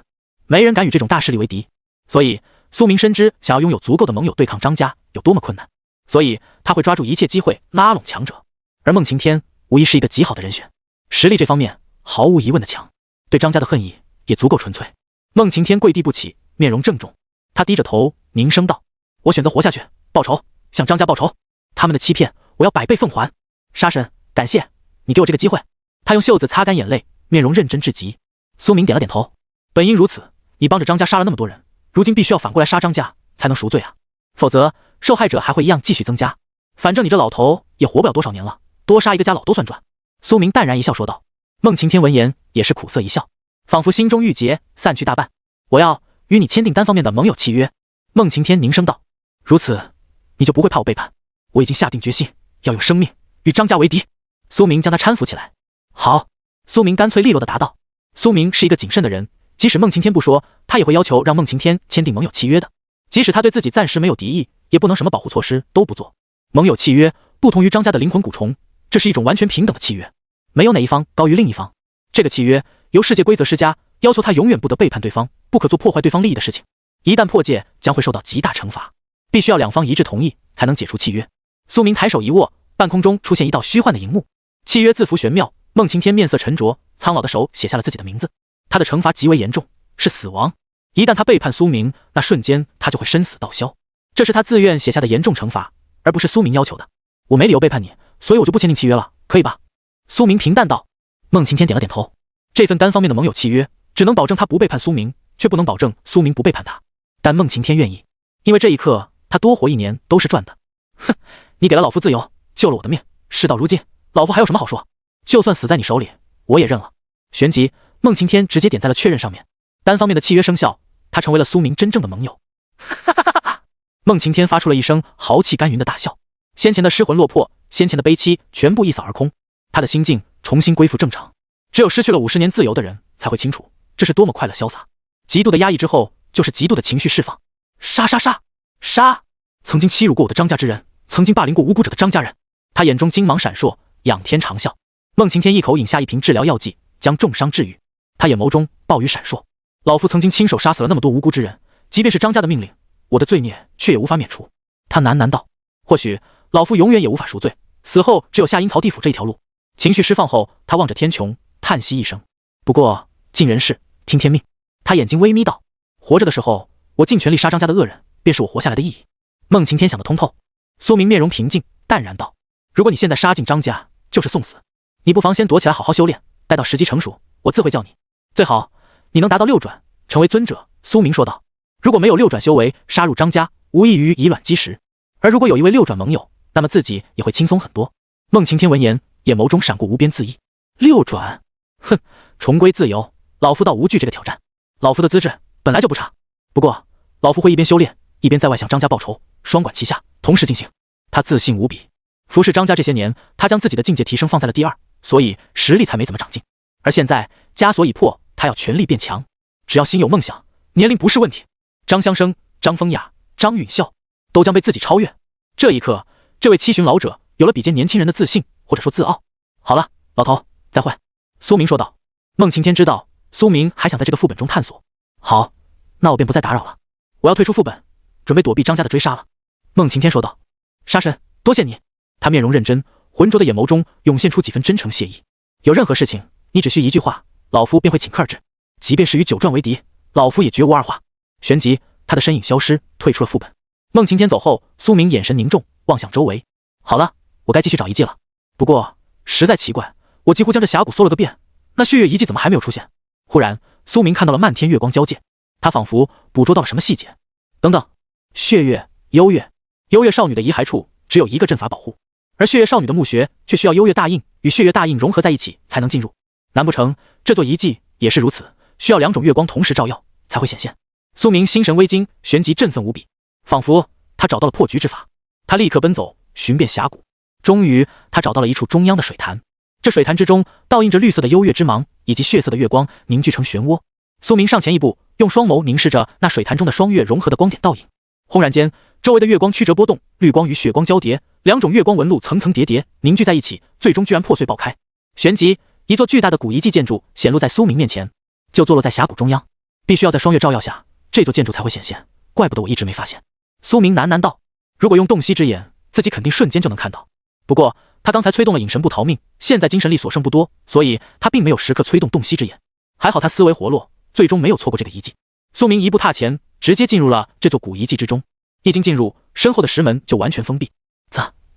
没人敢与这种大势力为敌。所以苏明深知想要拥有足够的盟友对抗张家有多么困难，所以他会抓住一切机会拉拢强者。而孟晴天无疑是一个极好的人选，实力这方面毫无疑问的强，对张家的恨意也足够纯粹。孟晴天跪地不起，面容郑重，他低着头凝声道：我选择活下去，报仇，向张家报仇，他们的欺骗我要100倍奉还。杀神，感谢你给我这个机会。他用袖子擦干眼泪，面容认真至极。苏明点了点头，本应如此，你帮着张家杀了那么多人，如今必须要反过来杀张家才能赎罪啊，否则受害者还会一样继续增加。反正你这老头也活不了多少年了，多杀一个家老都算赚。苏明淡然一笑说道。孟晴天闻言也是苦涩一笑，仿佛心中郁结散去大半。我要与你签订单方面的盟友契约。孟晴天凝声道，如此你就不会怕我背叛？我已经下定决心要用生命与张家为敌。苏明将他搀扶起来。好。苏明干脆利落地答道。苏明是一个谨慎的人，即使孟晴天不说，他也会要求让孟晴天签订盟友契约的。即使他对自己暂时没有敌意，也不能什么保护措施都不做。盟友契约不同于张家的灵魂蛊虫，这是一种完全平等的契约，没有哪一方高于另一方。这个契约由世界规则施加，要求他永远不得背叛对方，不可做破坏对方利益的事情。一旦破戒，将会受到极大惩罚，必须要两方一致同意才能解除契约。苏明抬手一握，半空中出现一道虚幻的荧幕，契约字符玄妙。孟晴天面色沉着，苍老的手写下了自己的名字。他的惩罚极为严重，是死亡。一旦他背叛苏明，那瞬间他就会身死道消。这是他自愿写下的严重惩罚，而不是苏明要求的。我没理由背叛你，所以我就不签订契约了，可以吧？苏明平淡道。孟晴天点了点头。这份单方面的盟友契约只能保证他不背叛苏明，却不能保证苏明不背叛他。但孟晴天愿意，因为这一刻他多活1年都是赚的。哼，你给了老夫自由，救了我的命，事到如今，老夫还有什么好说？就算死在你手里，我也认了。旋即，孟晴天直接点在了确认上面。单方面的契约生效，他成为了苏明真正的盟友。哈哈哈哈！孟晴天发出了一声豪气干云的大笑，先前的失魂落魄，先前的悲戚全部一扫而空，他的心境重新恢复正常。只有失去了50年自由的人才会清楚，这是多么快乐潇洒。极度的压抑之后，就是极度的情绪释放。杀杀杀杀！曾经欺辱过我的张家之人，曾经霸凌过无辜者的张家人。他眼中金芒闪烁，仰天长啸。孟晴天一口饮下一瓶治疗药剂，将重伤治愈。他眼眸中暴雨闪烁。老夫曾经亲手杀死了那么多无辜之人，即便是张家的命令，我的罪孽却也无法免除。他喃喃道。或许老夫永远也无法赎罪，死后只有下阴曹地府这一条路。情绪释放后，他望着天穹，叹息一声。不过尽人事，听天命。他眼睛微眯道。活着的时候，我尽全力杀张家的恶人，便是我活下来的意义。孟晴天想得通透。苏明面容平静，淡然道。如果你现在杀进张家，就是送死。你不妨先躲起来好好修炼，待到时机成熟，我自会叫你。最好你能达到6转，成为尊者。苏明说道。如果没有6转修为，杀入张家无异于以卵击石。而如果有一位6转盟友，那么自己也会轻松很多。孟晴天闻言，眼眸中闪过无边恣意。6转？哼，重归自由，老夫倒无惧这个挑战。老夫的资质本来就不差，不过老夫会一边修炼，一边在外向张家报仇，双管齐下，同时进行。他自信无比。服侍张家这些年，他将自己的境界提升放在了第2，所以实力才没怎么长进。而现在枷锁已破，他要全力变强。只要心有梦想，年龄不是问题。张香生、张风雅、张允孝都将被自己超越。这一刻，这位七旬老者有了比肩年轻人的自信，或者说自傲。好了，老头，再会。苏明说道。孟晴天知道苏明还想在这个副本中探索。好，那我便不再打扰了，我要退出副本，准备躲避张家的追杀了。孟晴天说道。杀神，多谢你。他面容认真，浑浊的眼眸中涌现出几分真诚谢意。有任何事情，你只需一句话，老夫便会顷刻而至，即便是与九传为敌，老夫也绝无二话。旋即，他的身影消失，退出了副本。孟晴天走后，苏明眼神凝重，望向周围。好了，我该继续找遗迹了。不过，实在奇怪，我几乎将这峡谷搜了个遍，那血月遗迹怎么还没有出现？忽然，苏明看到了漫天月光交界，他仿佛捕捉到了什么细节。等等，血月、幽月，幽月少女的遗骸处只有一个阵法保护，而血月少女的墓穴却需要幽月大印与血月大印融合在一起才能进入。难不成这座遗迹也是如此，需要2种月光同时照耀才会显现？苏明心神微惊，旋即振奋无比，仿佛他找到了破局之法。他立刻奔走，寻遍峡谷，终于他找到了一处中央的水潭。这水潭之中倒映着绿色的幽月之芒以及血色的月光凝聚成漩涡。苏明上前一步，用双眸凝视着那水潭中的双月融合的光点倒影。轰然间，周围的月光曲折波动，绿光与血光交叠，2种月光纹路层层叠叠凝聚在一起，最终居然破碎爆开。旋即，一座巨大的古遗迹建筑显露在苏明面前，就坐落在峡谷中央。必须要在双月照耀下，这座建筑才会显现，怪不得我一直没发现。苏明喃喃道：如果用洞悉之眼，自己肯定瞬间就能看到。不过他刚才催动了隐神步逃命，现在精神力所剩不多，所以他并没有时刻催动洞悉之眼。还好他思维活络，最终没有错过这个遗迹。苏明一步踏前，直接进入了这座古遗迹之中。一经进入，身后的石门就完全封闭。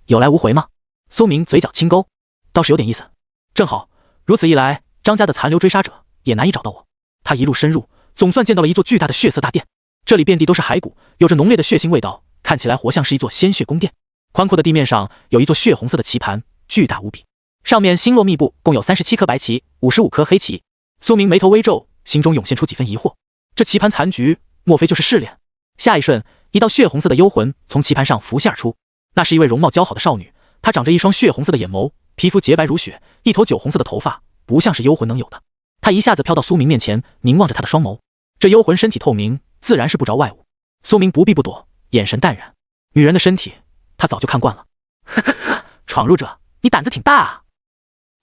有来无回吗？苏明嘴角轻勾，倒是有点意思。正好，如此一来，张家的残留追杀者也难以找到我。他一路深入，总算见到了一座巨大的血色大殿，这里遍地都是骸骨，有着浓烈的血腥味道，看起来活像是一座鲜血宫殿。宽阔的地面上有一座血红色的棋盘，巨大无比，上面星落密布，共有37颗白棋，55颗黑棋。苏明眉头微皱，心中涌现出几分疑惑，这棋盘残局莫非就是试炼？下一瞬，一道血红色的幽魂从棋盘上浮现而出，那是一位容貌姣好的少女，她长着一双血红色的眼眸，皮肤洁白如雪，一头酒红色的头发，不像是幽魂能有的。她一下子飘到苏明面前，凝望着他的双眸。这幽魂身体透明，自然是不着外物。苏明不避不躲，眼神淡然。女人的身体他早就看惯了。闯入者，你胆子挺大啊。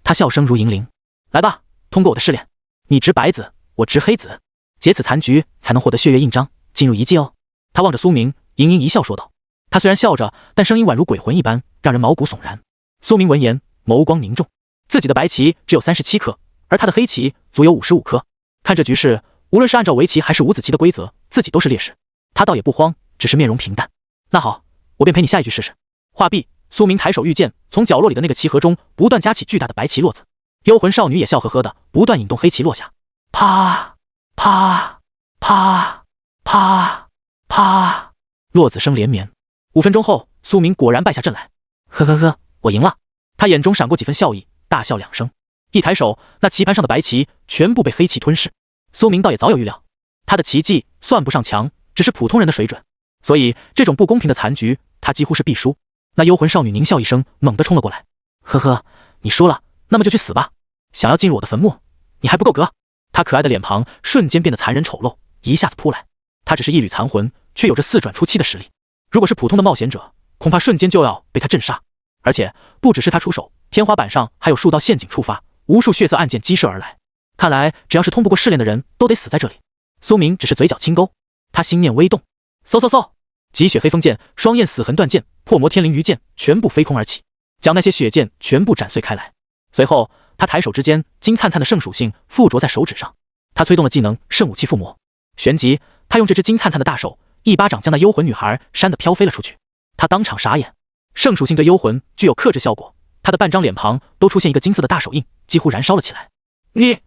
他笑声如银铃。来吧，通过我的试炼，你执白子，我执黑子，解此残局才能获得血月印章，进入遗迹哦。他望着苏明，盈盈一笑说道。他虽然笑着，但声音宛如鬼魂一般，让人毛骨悚然。苏明闻言，眸光凝重。自己的白棋只有37颗，而他的黑棋足有55颗。看这局势，无论是按照围棋还是五子棋的规则，自己都是劣势。他倒也不慌，只是面容平淡。那好，我便陪你下一局试试。话毕，苏明抬手御剑，从角落里的那个棋盒中不断夹起巨大的白棋落子。幽魂少女也笑呵呵的，不断引动黑棋落下。啪啪啪啪啪，落子声连绵。5分钟后，苏明果然败下阵来。呵呵呵，我赢了。他眼中闪过几分笑意，大笑2声。一抬手，那棋盘上的白棋全部被黑棋吞噬。苏明倒也早有预料，他的棋技算不上强，只是普通人的水准，所以这种不公平的残局，他几乎是必输。那幽魂少女狞笑一声，猛地冲了过来。呵呵，你输了，那么就去死吧！想要进入我的坟墓，你还不够格！他可爱的脸庞瞬间变得残忍丑陋，一下子扑来。他只是一缕残魂，却有着4转出7的实力。如果是普通的冒险者，恐怕瞬间就要被他震杀。而且不只是他出手，天花板上还有数道陷阱触发，无数血色暗箭激射而来。看来只要是通不过试炼的人都得死在这里。苏明只是嘴角轻勾，他心念微动，嗖，极血黑风剑、双焰死痕断剑、破魔天灵鱼剑全部飞空而起，将那些血剑全部斩碎开来。随后他抬手之间，金灿灿的圣属性附着在手指上。他催动了技能圣武器附魔，旋即他用这只金灿灿的大手一巴掌将那幽魂女孩扇得飘飞了出去。他当场傻眼，圣属性对幽魂具有克制效果，他的半张脸庞都出现一个金色的大手印，几乎燃烧了起来。你！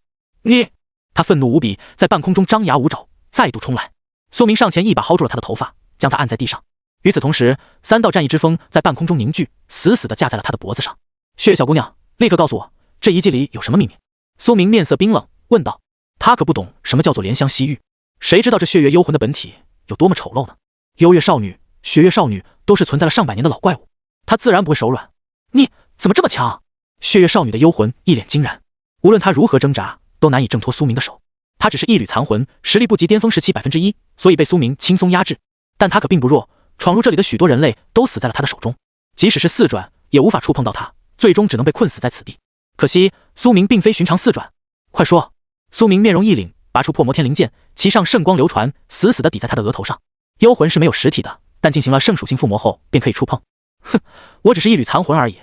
他愤怒无比，在半空中张牙舞爪，再度冲来。苏明上前一把薅住了他的头发，将他按在地上。与此同时，3道战意之风在半空中凝聚，死死地架在了他的脖子上。血小姑娘，立刻告诉我，这遗迹里有什么秘密？苏明面色冰冷，问道。他可不懂什么叫做怜香惜玉，谁知道这血月幽魂的本体有多么丑陋呢？幽月少女、血月少女都是存在了上百年的老怪物，他自然不会手软。你怎么这么强？血月少女的幽魂一脸惊然，无论他如何挣扎，都难以挣脱苏明的手。他只是一缕残魂，实力不及巅峰时期1%，所以被苏明轻松压制。但他可并不弱，闯入这里的许多人类都死在了他的手中。即使是4转，也无法触碰到他，最终只能被困死在此地。可惜苏明并非寻常四转，快说！苏明面容一凛，拔出破魔天灵剑，其上圣光流传，死死地抵在他的额头上。幽魂是没有实体的，但进行了圣属性附魔后便可以触碰。哼，我只是一缕残魂而已，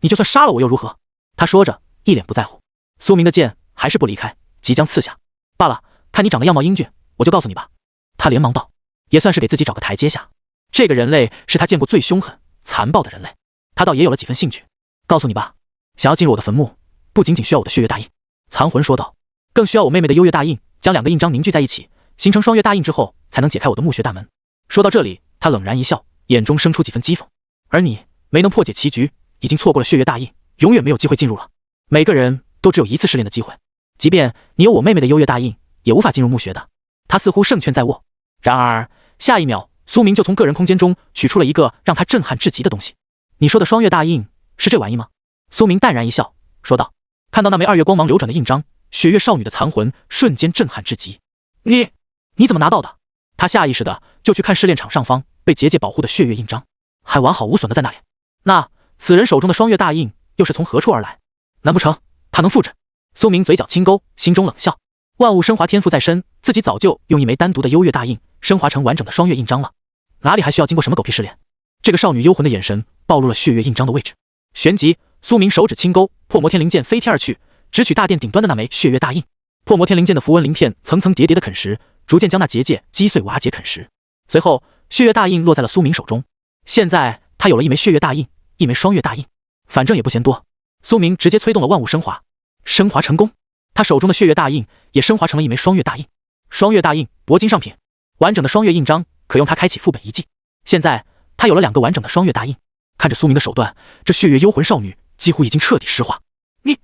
你就算杀了我又如何？他说着，一脸不在乎。苏明的剑还是不离开，即将刺下。罢了，看你长得样貌英俊，我就告诉你吧。他连忙道，也算是给自己找个台阶下。这个人类是他见过最凶狠、残暴的人类，他倒也有了几分兴趣。告诉你吧，想要进入我的坟墓，不仅仅需要我的血月大印，残魂说道，更需要我妹妹的幽月大印，将2个印章凝聚在一起，形成双月大印之后，才能解开我的墓穴大门。说到这里，他冷然一笑，眼中生出几分讥讽。而你没能破解棋局，已经错过了血月大印，永远没有机会进入了。每个人都只有一次试炼的机会，即便你有我妹妹的幽月大印，也无法进入墓穴的。他似乎胜券在握。然而下一秒，苏明就从个人空间中取出了一个让他震撼至极的东西。你说的双月大印是这玩意吗？苏明淡然一笑，说道。看到那枚2月光芒流转的印章，雪月少女的残魂瞬间震撼至极。你怎么拿到的？他下意识的就去看试炼场上方被结界保护的血月印章，还完好无损的在那里。那此人手中的双月大印又是从何处而来？难不成他能复制？苏明嘴角轻勾，心中冷笑。万物升华天赋在身，自己早就用一枚单独的幽月大印升华成完整的双月印章了，哪里还需要经过什么狗屁试炼？这个少女幽魂的眼神暴露了血月印章的位置。旋即，苏明手指轻勾，破魔天灵剑飞天而去，直取大殿顶端的那枚血月大印。破魔天灵剑的符文鳞片层层叠叠的啃食，逐渐将那结界击碎瓦解啃食。随后，血月大印落在了苏明手中。现在他有了一枚血月大印，一枚双月大印，反正也不嫌多。苏明直接催动了万物升华，升华成功。他手中的血月大印也升华成了一枚双月大印。双月大印，铂金上品，完整的双月印章可用它开启副本遗迹。现在他有了2个完整的双月大印。看着苏明的手段，这血月幽魂少女几乎已经彻底石化。你，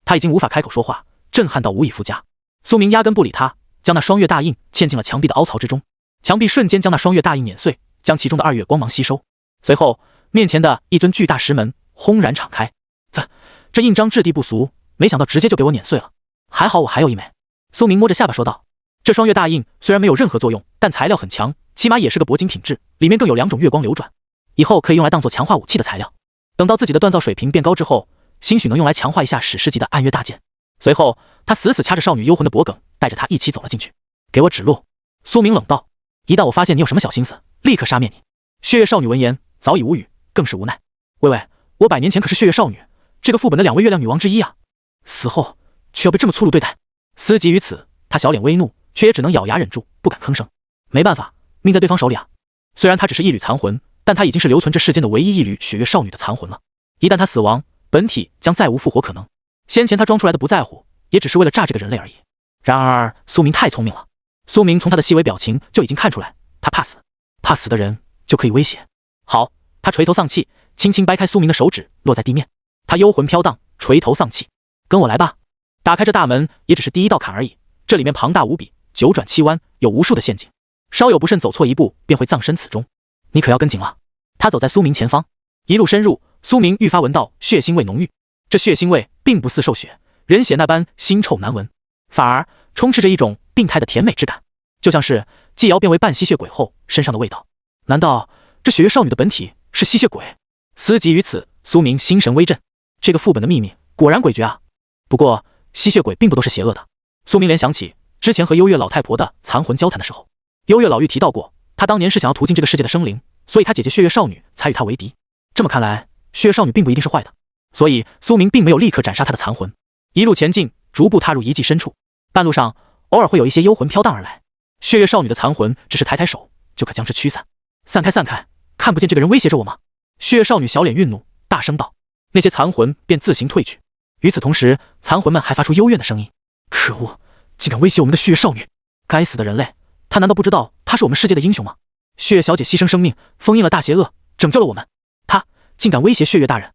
他已经无法开口说话，震撼到无以复加。苏明压根不理他，将那双月大印嵌进了墙壁的凹槽之中，墙壁瞬间将那双月大印碾碎，将其中的2月光芒吸收。随后，面前的一尊巨大石门轰然敞开。这印章质地不俗，没想到直接就给我碾碎了。还好我还有一枚。苏明摸着下巴说道。这双月大印虽然没有任何作用，但材料很强，起码也是个铂金品质，里面更有2种月光流转，以后可以用来当做强化武器的材料。等到自己的锻造水平变高之后，兴许能用来强化一下史诗级的暗月大剑。随后，他死死掐着少女幽魂的脖颈，带着她一起走了进去。给我指路。苏明冷道。一旦我发现你有什么小心思，立刻杀灭你。血月少女闻言早已无语，更是无奈。喂，我100年前可是血月少女，这个副本的2位月亮女王之一啊，死后却要被这么粗鲁对待。思及于此，他小脸微怒，却也只能咬牙忍住，不敢吭声。没办法，命在对方手里啊。虽然他只是一缕残魂，但他已经是留存这世间的唯一一缕血月少女的残魂了。一旦他死亡，本体将再无复活可能。先前他装出来的不在乎，也只是为了炸这个人类而已。然而苏明太聪明了，苏明从他的细微表情就已经看出来，他怕死，怕死的人就可以威胁。好，他垂头丧气，轻轻掰开苏明的手指，落在地面。他幽魂飘荡，垂头丧气。跟我来吧。打开这大门也只是第一道坎而已，这里面庞大无比，九转七弯，有无数的陷阱，稍有不慎走错一步便会葬身此中。你可要跟紧了。他走在苏明前方，一路深入，苏明愈发闻到血腥味浓郁。这血腥味并不似兽血、人血那般腥臭难闻，反而充斥着一种病态的甜美之感，就像是季瑶变为半吸血鬼后身上的味道。难道这血月少女的本体是吸血鬼？思及于此，苏明心神微震。这个副本的秘密果然诡谲啊！不过吸血鬼并不都是邪恶的。苏明联想起之前和幽月老太婆的残魂交谈的时候，幽月老妪提到过，她当年是想要屠尽这个世界的生灵，所以她姐姐血月少女才与她为敌。这么看来，血月少女并不一定是坏的，所以苏明并没有立刻斩杀她的残魂，一路前进，逐步踏入遗迹深处。半路上偶尔会有一些幽魂飘荡而来，血月少女的残魂只是抬抬手就可将之驱散。散开散开，看不见这个人威胁着我吗？血月少女小脸愠怒，大声道。那些残魂便自行退去。与此同时，残魂们还发出幽怨的声音。可恶，竟敢威胁我们的血月少女！该死的人类，他难道不知道他是我们世界的英雄吗？血月小姐牺牲生命，封印了大邪恶，拯救了我们，他竟敢威胁血月大人！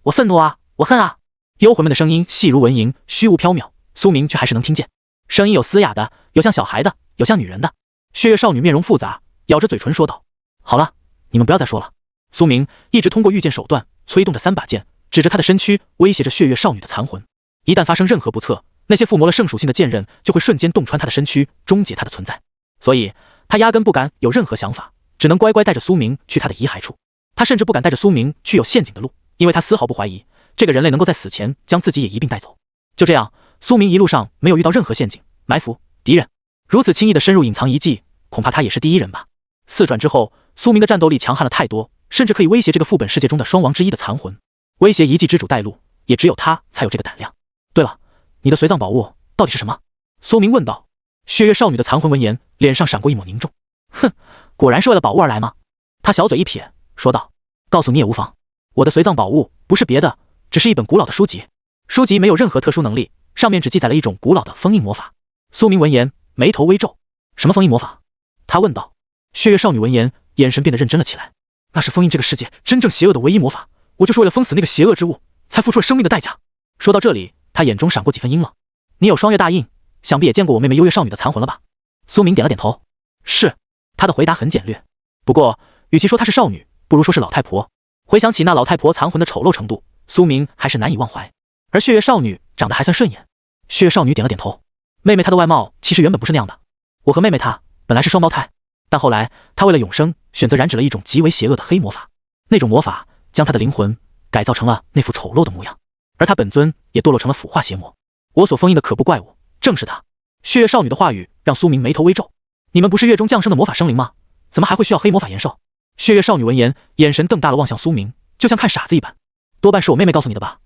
我愤怒啊，我恨啊！幽魂们的声音细如蚊蝇，虚无缥缈，苏明却还是能听见。声音有嘶哑的，有像小孩的，有像女人的。血月少女面容复杂，咬着嘴唇说道：“好了，你们不要再说了。”苏明一直通过御剑手段催动着3把剑，指着他的身躯威胁着血月少女的残魂。一旦发生任何不测，那些附魔了圣属性的剑刃就会瞬间洞穿他的身躯，终结他的存在。所以他压根不敢有任何想法，只能乖乖带着苏明去他的遗骸处。他甚至不敢带着苏明去有陷阱的路，因为他丝毫不怀疑这个人类能够在死前将自己也一并带走。就这样，苏明一路上没有遇到任何陷阱、埋伏、敌人，如此轻易的深入隐藏遗迹，恐怕他也是第一人吧。4转之后，苏明的战斗力强悍了太多，甚至可以威胁这个副本世界中的双王之一的残魂，威胁遗迹之主带路，也只有他才有这个胆量。对了，你的随葬宝物到底是什么？苏明问道。血月少女的残魂闻言，脸上闪过一抹凝重。哼，果然是为了宝物而来吗？他小嘴一撇，说道：告诉你也无妨，我的随葬宝物不是别的，只是一本古老的书籍。书籍没有任何特殊能力，上面只记载了一种古老的封印魔法。苏明闻言，眉头微皱。什么封印魔法？他问道。血月少女闻言，眼神变得认真了起来。那是封印这个世界真正邪恶的唯一魔法，我就是为了封死那个邪恶之物，才付出了生命的代价。说到这里，他眼中闪过几分阴冷。你有双月大印，想必也见过我妹妹幽月少女的残魂了吧？苏明点了点头。是。他的回答很简略，不过与其说她是少女，不如说是老太婆。回想起那老太婆残魂的丑陋程度，苏明还是难以忘怀。而血月少女长得还算顺眼。血月少女点了点头。妹妹她的外貌其实原本不是那样的，我和妹妹她本来是双胞胎，但后来她为了永生，选择染指了一种极为邪恶的黑魔法，那种魔法将她的灵魂改造成了那副丑陋的模样，而她本尊也堕落成了腐化邪魔。我所封印的可不怪物，正是她。血月少女的话语让苏明眉头微皱。你们不是月中降生的魔法生灵吗？怎么还会需要黑魔法延寿？血月少女闻言，眼神瞪大了望向苏明，就像看傻子一般。多半是我妹妹告诉你的吧？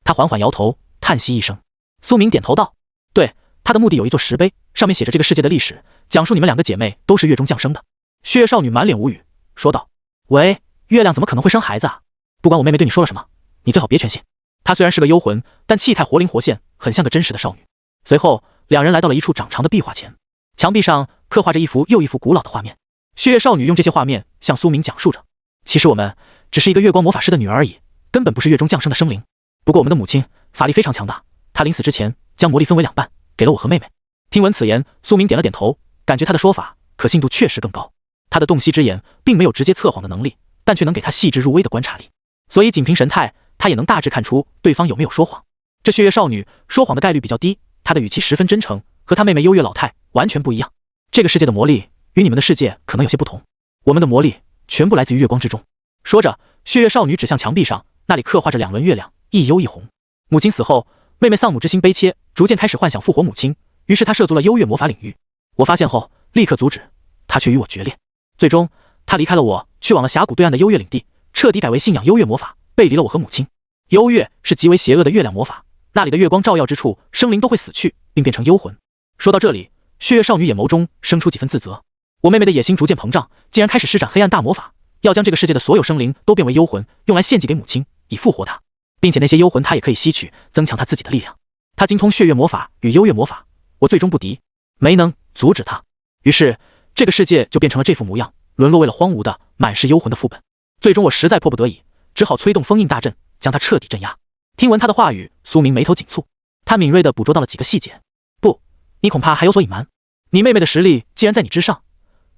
她缓缓摇头，叹息一声。苏明点头道：对，她的墓地有一座石碑，上面写着这个世界的历史，讲述你们2个姐妹都是月中降生的。血月少女满脸无语，说道：喂，月亮怎么可能会生孩子啊？不管我妹妹对你说了什么，你最好别全信。她虽然是个幽魂，但气态活灵活现，很像个真实的少女。随后2人来到了一处长长的壁画前，墙壁上刻画着一幅又一幅古老的画面。血月少女用这些画面向苏明讲述着，其实我们只是一个月光魔法师的女儿而已，根本不是月中降生的生灵。不过我们的母亲法力非常强大，她临死之前将魔力分为2半，给了我和妹妹。听闻此言，苏明点了点头，感觉他的说法可信度确实更高。他的洞悉之眼并没有直接测谎的能力，但却能给他细致入微的观察力，所以仅凭神态，他也能大致看出对方有没有说谎。这血月少女说谎的概率比较低，她的语气十分真诚，和她妹妹幽月老太完全不一样。这个世界的魔力与你们的世界可能有些不同，我们的魔力全部来自于月光之中。说着，血月少女指向墙壁上，那里刻画着2轮月亮，一幽一红。母亲死后，妹妹丧母之心悲切，逐渐开始幻想复活母亲，于是她涉足了幽月魔法领域。我发现后立刻阻止，她却与我决裂。最终她离开了我，去往了峡谷对岸的幽月领地，彻底改为信仰幽月魔法，背离了我和母亲。幽月是极为邪恶的月亮魔法，那里的月光照耀之处，生灵都会死去并变成幽魂。说到这里，血月少女眼眸中生出几分自责。我妹妹的野心逐渐膨胀，竟然开始施展黑暗大魔法，要将这个世界的所有生灵都变为幽魂，用来献祭给母亲，以复活她，并且那些幽魂她也可以吸取，增强她自己的力量。她精通血月魔法与幽月魔法，我最终不敌，没能阻止她。于是这个世界就变成了这副模样，沦落为了荒芜的满是幽魂的副本。最终我实在迫不得已，只好催动封印大阵，将她彻底镇压。听闻她的话语，苏明眉头紧蹙，他敏锐地捕捉到了几个细节。不，你恐怕还有所隐瞒。你妹妹的实力既然在你之上，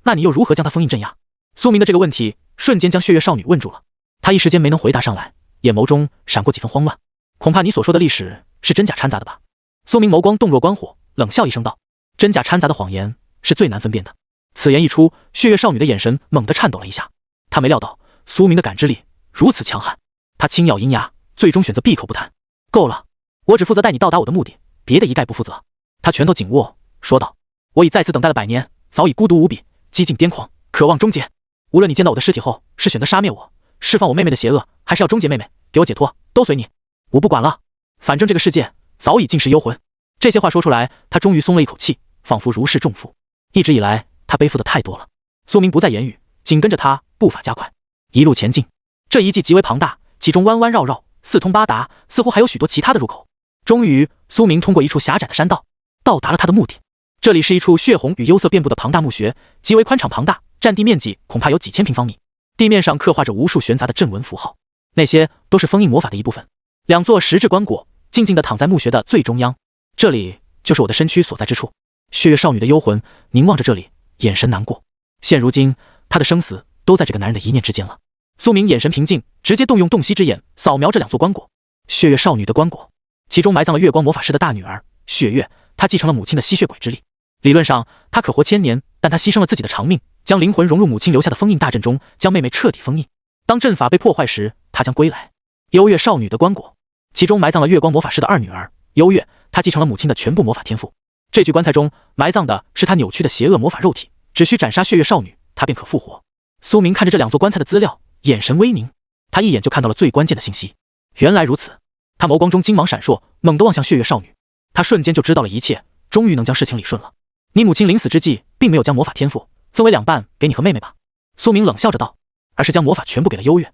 那你又如何将她封印镇压？苏明的这个问题瞬间将血月少女问住了，她一时间没能回答上来，眼眸中闪过几分慌乱。恐怕你所说的历史是真假掺杂的吧？苏明眸光洞若观火，冷笑一声道：真假掺杂的谎言是最难分辨的。此言一出，血月少女的眼神猛地颤抖了一下，她没料到苏明的感知力如此强悍。她轻咬银牙，最终选择闭口不谈。够了，我只负责带你到达我的目的，别的一概不负责。她拳头紧握，说道：我已在此等待了100年，早已孤独无比，激进癫狂，渴望终结。无论你见到我的尸体后是选择杀灭我，释放我妹妹的邪恶，还是要终结妹妹，给我解脱，都随你，我不管了。反正这个世界早已尽是幽魂。这些话说出来，他终于松了一口气，仿佛如释重负。一直以来他背负的太多了。苏明不再言语，紧跟着他步伐加快，一路前进。这遗迹极为庞大，其中弯弯绕绕，四通八达，似乎还有许多其他的入口。终于，苏明通过一处狭窄的山道，到达了他的目的。这里是一处血红与幽色遍布的庞大墓穴，极为宽敞庞大，占地面积恐怕有几千平方米。地面上刻画着无数悬杂的阵纹符号，那些都是封印魔法的一部分。2座石质棺椁静静地躺在墓穴的最中央，这里就是我的身躯所在之处。血月少女的幽魂凝望着这里，眼神难过。现如今，她的生死都在这个男人的一念之间了。苏明眼神平静，直接动用洞悉之眼扫描这2座棺椁。血月少女的棺椁，其中埋葬了月光魔法师的大女儿血月，她继承了母亲的吸血鬼之力。理论上，她可活1000年，但她牺牲了自己的长命，将灵魂融入母亲留下的封印大阵中，将妹妹彻底封印。当阵法被破坏时，他将归来。优越少女的棺椁，其中埋葬了月光魔法师的二女儿优越，她继承了母亲的全部魔法天赋。这具棺材中埋葬的是她扭曲的邪恶魔法肉体，只需斩杀血月少女，她便可复活。苏明看着这两座棺材的资料，眼神微凝，他一眼就看到了最关键的信息。原来如此，他眸光中金芒闪烁，猛地望向血月少女，他瞬间就知道了一切，终于能将事情理顺了。你母亲临死之际，并没有将魔法天赋分为2半给你和妹妹吧？苏明冷笑着道，而是将魔法全部给了优越，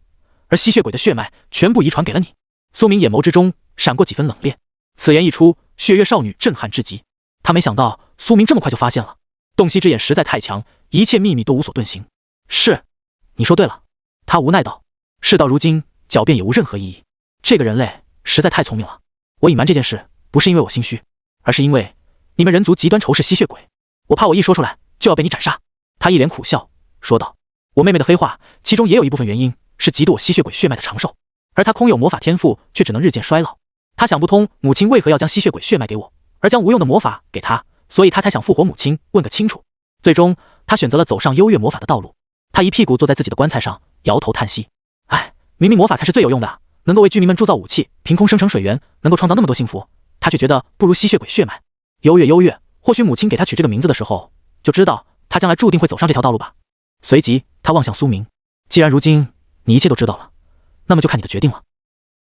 而吸血鬼的血脉全部遗传给了你。苏明眼眸之中闪过几分冷冽，此言一出，血月少女震撼至极，她没想到苏明这么快就发现了，洞悉之眼实在太强，一切秘密都无所遁形。是，你说对了，他无奈道，事到如今，狡辩也无任何意义。这个人类实在太聪明了。我隐瞒这件事，不是因为我心虚，而是因为你们人族极端仇视吸血鬼，我怕我一说出来就要被你斩杀。他一脸苦笑说道，我妹妹的黑化，其中也有一部分原因是嫉妒我吸血鬼血脉的长寿，而她空有魔法天赋，却只能日渐衰老。她想不通母亲为何要将吸血鬼血脉给我，而将无用的魔法给她，所以她才想复活母亲，问个清楚。最终，她选择了走上优越魔法的道路。她一屁股坐在自己的棺材上，摇头叹息，哎，明明魔法才是最有用的，能够为居民们铸造武器，凭空生成水源，能够创造那么多幸福，她却觉得不如吸血鬼血脉。优越，或许母亲给她取这个名字的时候，就知道她将来注定会走上这条道路吧。随即，她望向苏明，既然如今你一切都知道了，那么就看你的决定了。